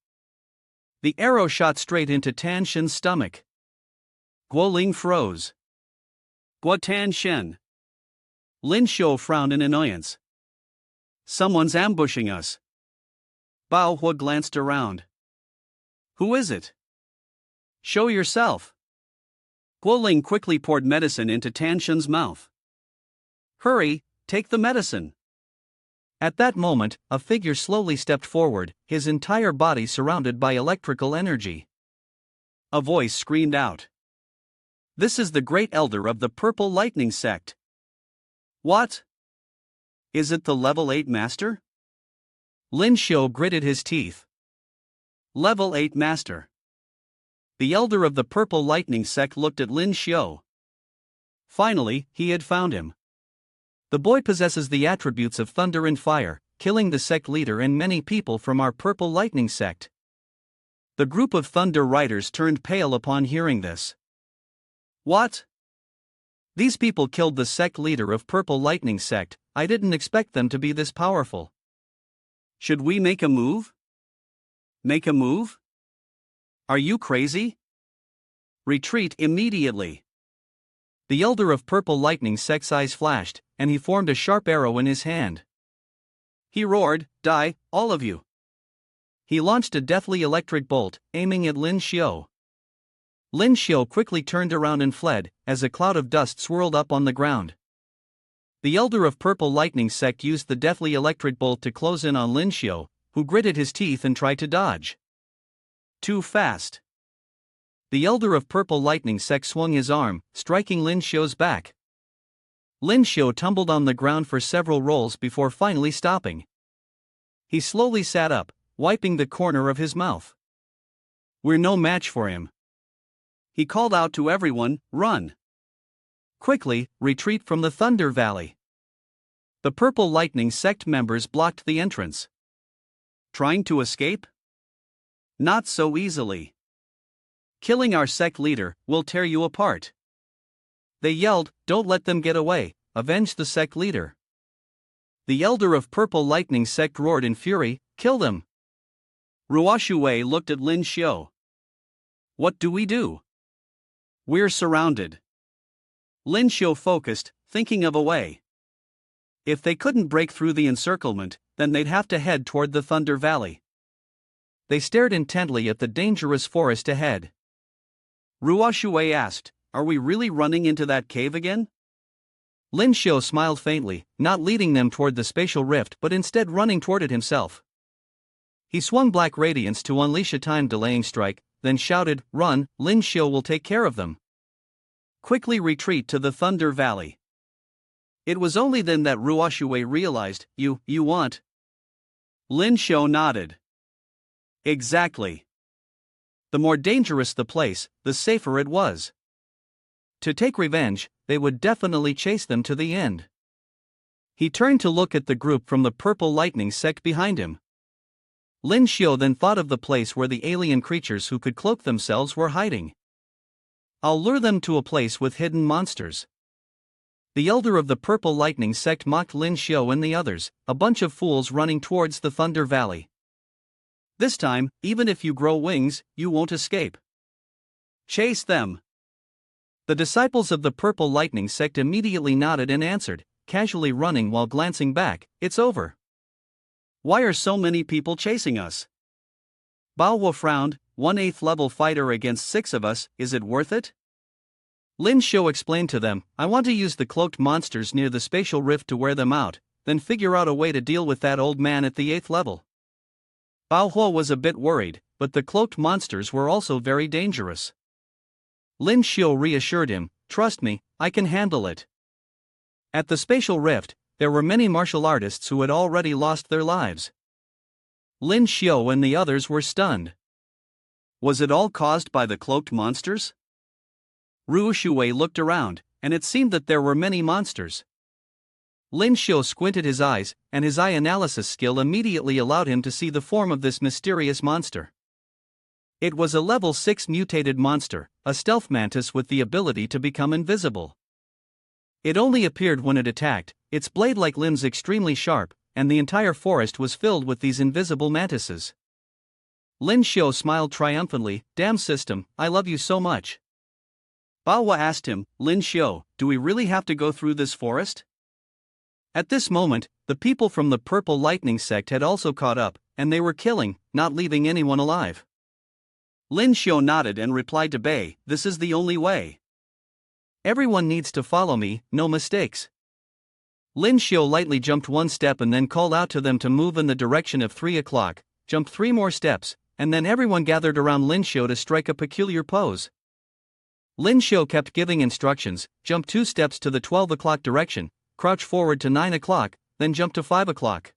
The arrow shot straight into Tang Tian's stomach. Guo Ling froze. "Guo Tang Tian." Lyn Shio frowned in annoyance. Someone's ambushing us. Bao Hua glanced around. Who is it? Show yourself. Guo Ling quickly poured medicine into Tang Tian's mouth. Hurry, take the medicine. At that moment, a figure slowly stepped forward, his entire body surrounded by electrical energy. A voice screamed out. This is the Great Elder of the Purple Lightning Sect. What? Is it the level 8 master? Lyn Shio gritted his teeth. Level 8 master. The Elder of the Purple Lightning Sect looked at Lyn Shio. Finally, he had found him. The boy possesses the attributes of thunder and fire, killing the sect leader and many people from our Purple Lightning Sect. The group of Thunder Riders turned pale upon hearing this. What? These people killed the sect leader of Purple Lightning Sect. I didn't expect them to be this powerful. Should we make a move? Make a move? Are you crazy? Retreat immediately. The Elder of Purple Lightning Sect's eyes flashed, and he formed a sharp arrow in his hand. He roared, "Die, all of you!" He launched a deathly electric bolt, aiming at Lyn Shio. Lyn Shio quickly turned around and fled, as a cloud of dust swirled up on the ground. The Elder of Purple Lightning Sect used the deathly electric bolt to close in on Lyn Shio, who gritted his teeth and tried to dodge. Too fast. The Elder of Purple Lightning Sect swung his arm, striking Lyn Shio's back. Lyn Shio tumbled on the ground for several rolls before finally stopping. He slowly sat up, wiping the corner of his mouth. We're no match for him. He called out to everyone, "Run! Quickly, retreat from the Thunder Valley." The Purple Lightning Sect members blocked the entrance. Trying to escape? Not so easily. Killing our sect leader will tear you apart. They yelled, "Don't let them get away, avenge the sect leader." The elder of Purple Lightning sect roared in fury, "Kill them!" Ruoshui looked at Lyn Shio. "What do we do? We're surrounded." Lyn Shio focused, thinking of a way. If they couldn't break through the encirclement, then they'd have to head toward the Thunder Valley. They stared intently at the dangerous forest ahead. Ruoshui asked, "Are we really running into that cave again?" Lyn Shio smiled faintly, not leading them toward the spatial rift but instead running toward it himself. He swung Black Radiance to unleash a time-delaying strike, then shouted, "Run, Lyn Shio will take care of them. Quickly retreat to the Thunder Valley." It was only then that Ruoshui realized, You want? Lyn Shio nodded. Exactly. The more dangerous the place, the safer it was. To take revenge, they would definitely chase them to the end. He turned to look at the group from the Purple Lightning sect behind him. Lyn Shio then thought of the place where the alien creatures who could cloak themselves were hiding. "I'll lure them to a place with hidden monsters." The elder of the Purple Lightning sect mocked Lyn Shio and the others, a bunch of fools running towards the Thunder Valley. "This time, even if you grow wings, you won't escape. Chase them." The disciples of the Purple Lightning sect immediately nodded and answered, casually running while glancing back, "It's over." "Why are so many people chasing us?" Bao frowned, 1/8 level fighter against 6 of us, is it worth it? Lyn Shio explained to them, "I want to use the cloaked monsters near the spatial rift to wear them out, then figure out a way to deal with that old man at the 8th level. Bao was a bit worried, but the cloaked monsters were also very dangerous. Lyn Shio reassured him, "Trust me, I can handle it." At the spatial rift, there were many martial artists who had already lost their lives. Lyn Shio and the others were stunned. Was it all caused by the cloaked monsters? Ruoshui looked around, and it seemed that there were many monsters. Lyn Shio squinted his eyes, and his eye analysis skill immediately allowed him to see the form of this mysterious monster. It was a level 6 mutated monster, a stealth mantis with the ability to become invisible. It only appeared when it attacked, its blade-like limbs extremely sharp, and the entire forest was filled with these invisible mantises. Lyn Shio smiled triumphantly, "Damn system, I love you so much." Bao asked him, "Lyn Shio, do we really have to go through this forest?" At this moment, the people from the Purple Lightning sect had also caught up, and they were killing, not leaving anyone alive. Lyn Shio nodded and replied to Bei, "This is the only way. Everyone needs to follow me, no mistakes." Lyn Shio lightly jumped one step and then called out to them to move in the direction of 3 o'clock, jumped 3 more steps, and then everyone gathered around Lyn Shio to strike a peculiar pose. Lyn Shio kept giving instructions, jump 2 steps to the 12 o'clock direction, crouch forward to 9 o'clock, then jump to 5 o'clock.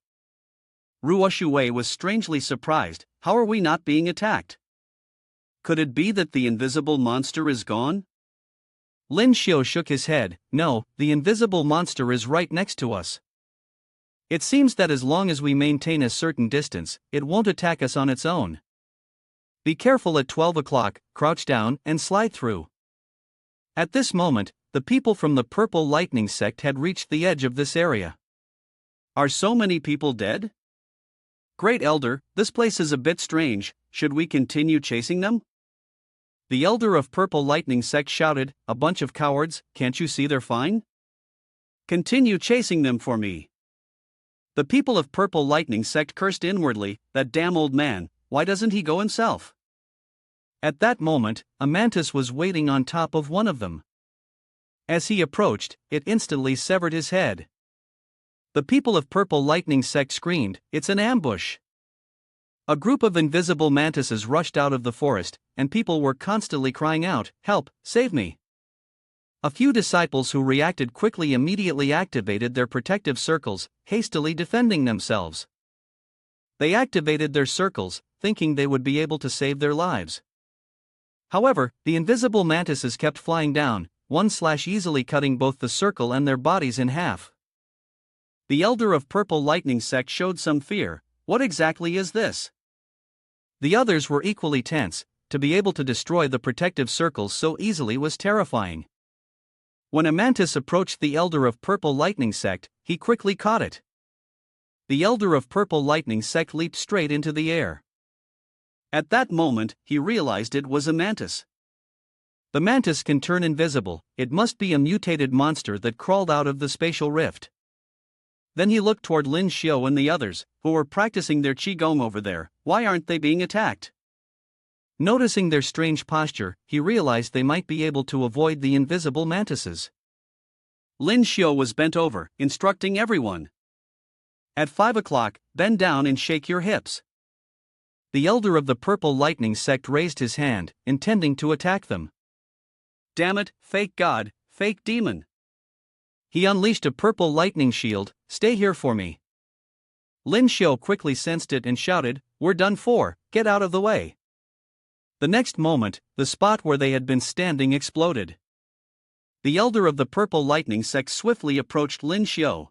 Ruoshui was strangely surprised, "How are we not being attacked? Could it be that the invisible monster is gone?" Lyn Shio shook his head, "No, the invisible monster is right next to us. It seems that as long as we maintain a certain distance, it won't attack us on its own. Be careful at 12 o'clock, crouch down, and slide through." At this moment, the people from the Purple Lightning sect had reached the edge of this area. "Are so many people dead? Great Elder, this place is a bit strange, should we continue chasing them?" The elder of Purple Lightning sect shouted, "A bunch of cowards, can't you see they're fine? Continue chasing them for me." The people of Purple Lightning sect cursed inwardly, "That damn old man, why doesn't he go himself?" At that moment, a mantis was waiting on top of one of them. As he approached, it instantly severed his head. The people of Purple Lightning sect screamed, "It's an ambush!" A group of invisible mantises rushed out of the forest, and people were constantly crying out, "Help, save me!" A few disciples who reacted quickly immediately activated their protective circles, hastily defending themselves. They activated their circles, thinking they would be able to save their lives. However, the invisible mantises kept flying down, one slash easily cutting both the circle and their bodies in half. The elder of Purple Lightning sect showed some fear. What exactly is this? The others were equally tense. To be able to destroy the protective circles so easily was terrifying. When a mantis approached the elder of Purple Lightning Sect, he quickly caught it. The elder of Purple Lightning Sect leaped straight into the air. At that moment, he realized it was a mantis. The mantis can turn invisible. It must be a mutated monster that crawled out of the spatial rift. Then he looked toward Lyn Shio and the others, who were practicing their qigong over there. Why aren't they being attacked? Noticing their strange posture, he realized they might be able to avoid the invisible mantises. Lyn Shio was bent over, instructing everyone. At 5 o'clock, bend down and shake your hips. The elder of the Purple Lightning Sect raised his hand, intending to attack them. Damn it, fake god, fake demon. He unleashed a purple lightning shield. Stay here for me. Lyn Shio quickly sensed it and shouted, we're done for, get out of the way. The next moment, the spot where they had been standing exploded. The elder of the Purple Lightning Sect swiftly approached Lyn Shio.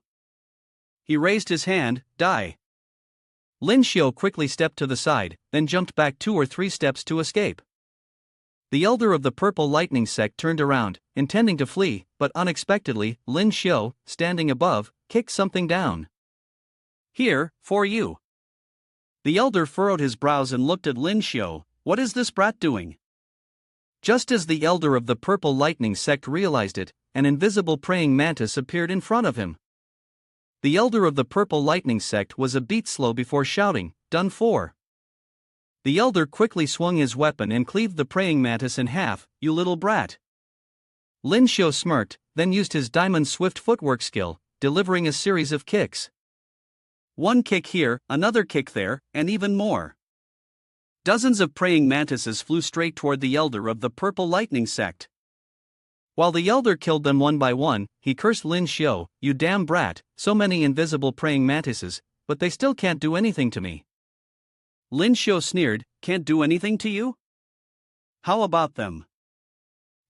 He raised his hand, die. Lyn Shio quickly stepped to the side, then jumped back 2 or 3 steps to escape. The elder of the Purple Lightning Sect turned around, intending to flee, but unexpectedly, Lyn Shio, standing above, kicked something down. Here, for you. The elder furrowed his brows and looked at Lyn Shio. What is this brat doing? Just as the elder of the Purple Lightning Sect realized it, an invisible praying mantis appeared in front of him. The elder of the Purple Lightning Sect was a beat slow before shouting, done for. The elder quickly swung his weapon and cleaved the praying mantis in half. You little brat. Lyn Shio smirked, then used his diamond swift footwork skill, delivering a series of kicks. One kick here, another kick there, and even more. Dozens of praying mantises flew straight toward the elder of the Purple Lightning Sect. While the elder killed them one by one, he cursed Lyn Shio, you damn brat, so many invisible praying mantises, but they still can't do anything to me. Lyn Shio sneered, can't do anything to you? How about them?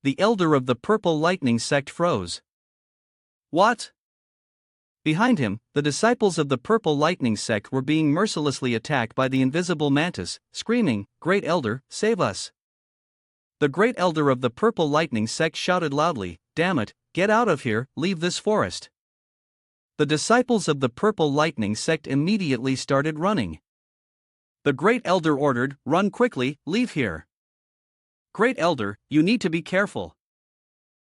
The elder of the Purple Lightning Sect froze. What? Behind him, the disciples of the Purple Lightning Sect were being mercilessly attacked by the invisible mantis, screaming, Great Elder, save us. The Great Elder of the Purple Lightning Sect shouted loudly, damn it, get out of here, leave this forest. The disciples of the Purple Lightning Sect immediately started running. The Great Elder ordered, run quickly, leave here. Great Elder, you need to be careful.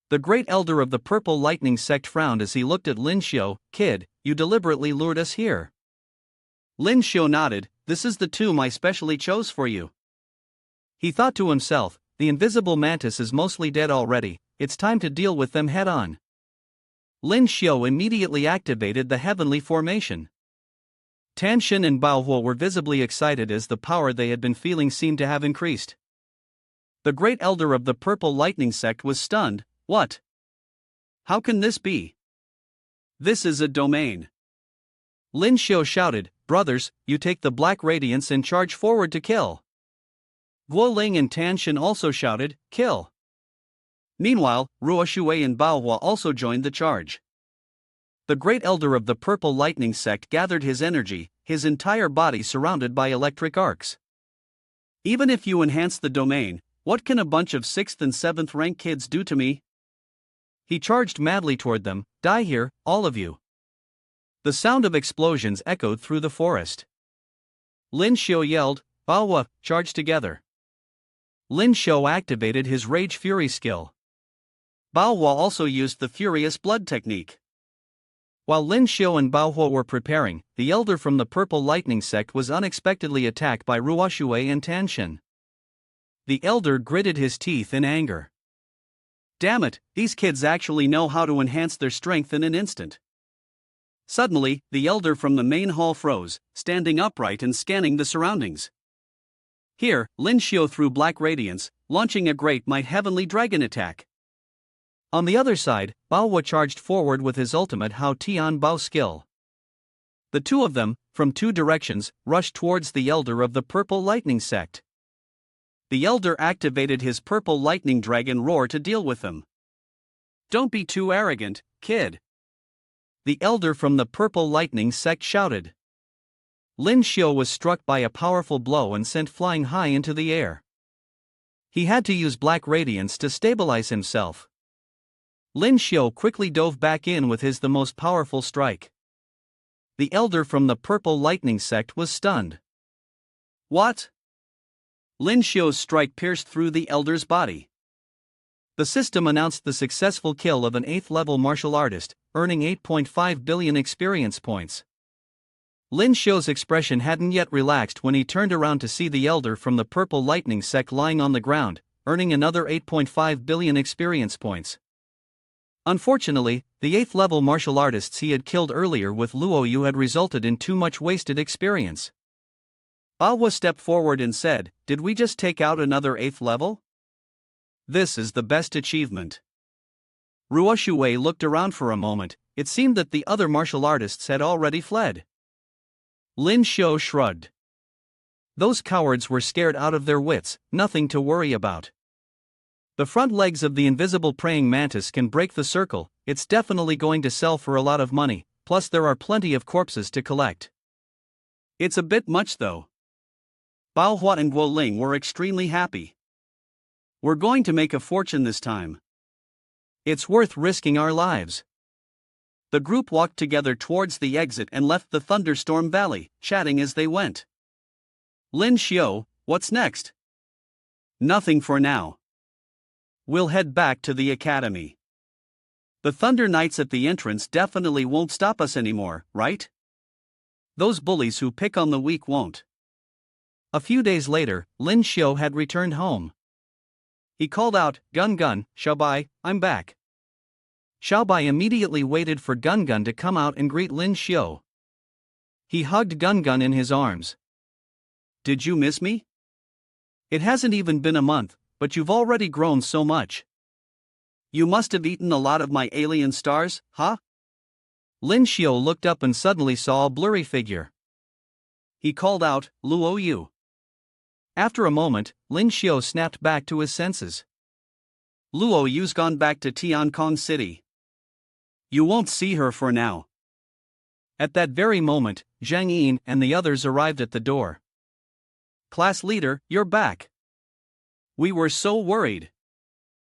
The Great Elder of the Purple Lightning Sect frowned as he looked at Lyn Shio, kid, you deliberately lured us here. Lyn Shio nodded, this is the tomb I specially chose for you. He thought to himself, the invisible mantis is mostly dead already, it's time to deal with them head on. Lyn Shio immediately activated the heavenly formation. Tang Tian and Manhwa were visibly excited as the power they had been feeling seemed to have increased. The Great Elder of the Purple Lightning Sect was stunned. What? How can this be? This is a domain. Lyn Shio shouted, brothers, you take the Black Radiance and charge forward to kill. Guo Ling and Tang Tian also shouted, kill. Meanwhile, Ruo Shui and Manhwa also joined the charge. The Great Elder of the Purple Lightning Sect gathered his energy, his entire body surrounded by electric arcs. Even if you enhance the domain, what can a bunch of 6th and 7th rank kids do to me? He charged madly toward them, die here, all of you. The sound of explosions echoed through the forest. Lyn Shio yelled, Manhwa, charge together. Lyn Shio activated his Rage Fury skill. Manhwa also used the Furious Blood technique. While Lyn Shio and Manhwa were preparing, the elder from the Purple Lightning Sect was unexpectedly attacked by Ruo Shui and Tang Tian. The elder gritted his teeth in anger. Damn it, these kids actually know how to enhance their strength in an instant. Suddenly, the elder from the main hall froze, standing upright and scanning the surroundings. Here, Lyn Shio threw Black Radiance, launching a Great Might Heavenly Dragon attack. On the other side, Manhwa charged forward with his ultimate Hao Tian Bao skill. The two of them, from two directions, rushed towards the elder of the Purple Lightning Sect. The elder activated his Purple Lightning Dragon Roar to deal with them. Don't be too arrogant, kid. The elder from the Purple Lightning Sect shouted. Lyn Shio was struck by a powerful blow and sent flying high into the air. He had to use Black Radiance to stabilize himself. Lyn Shio quickly dove back in with the most powerful strike. The elder from the Purple Lightning sect was stunned. What? Lyn Shio's strike pierced through the elder's body. The system announced the successful kill of an 8th level martial artist, earning 8.5 billion experience points. Lyn Shio's expression hadn't yet relaxed when he turned around to see the elder from the Purple Lightning sect lying on the ground, earning another 8.5 billion experience points. Unfortunately, the 8th level martial artists he had killed earlier with Luo Yu had resulted in too much wasted experience. Manhwa stepped forward and said, "Did we just take out another 8th level? This is the best achievement." Ruoshuwei looked around for a moment. It seemed that the other martial artists had already fled. Lyn Shio shrugged. Those cowards were scared out of their wits, nothing to worry about. The front legs of the invisible praying mantis can break the circle, it's definitely going to sell for a lot of money, plus there are plenty of corpses to collect. It's a bit much though. Baohua and Guoling were extremely happy. We're going to make a fortune this time. It's worth risking our lives. The group walked together towards the exit and left the Thunderstorm Valley, chatting as they went. Lyn Shio, what's next? Nothing for now. We'll head back to the academy. The Thunder Knights at the entrance definitely won't stop us anymore, right? Those bullies who pick on the weak won't. A few days later, Lyn Shio had returned home. He called out, "Gun Gun, Xiaobai, I'm back." Xiaobai immediately waited for Gun Gun to come out and greet Lyn Shio. He hugged Gun Gun in his arms. "Did you miss me? It hasn't even been a month, but you've already grown so much. You must have eaten a lot of my alien stars, huh?" Lyn Shio looked up and suddenly saw a blurry figure. He called out, "Luo Yu." After a moment, Lyn Shio snapped back to his senses. "Luo Yu's gone back to Tiankong City. You won't see her for now." At that very moment, Zhang Yin and the others arrived at the door. "Class leader, you're back. We were so worried."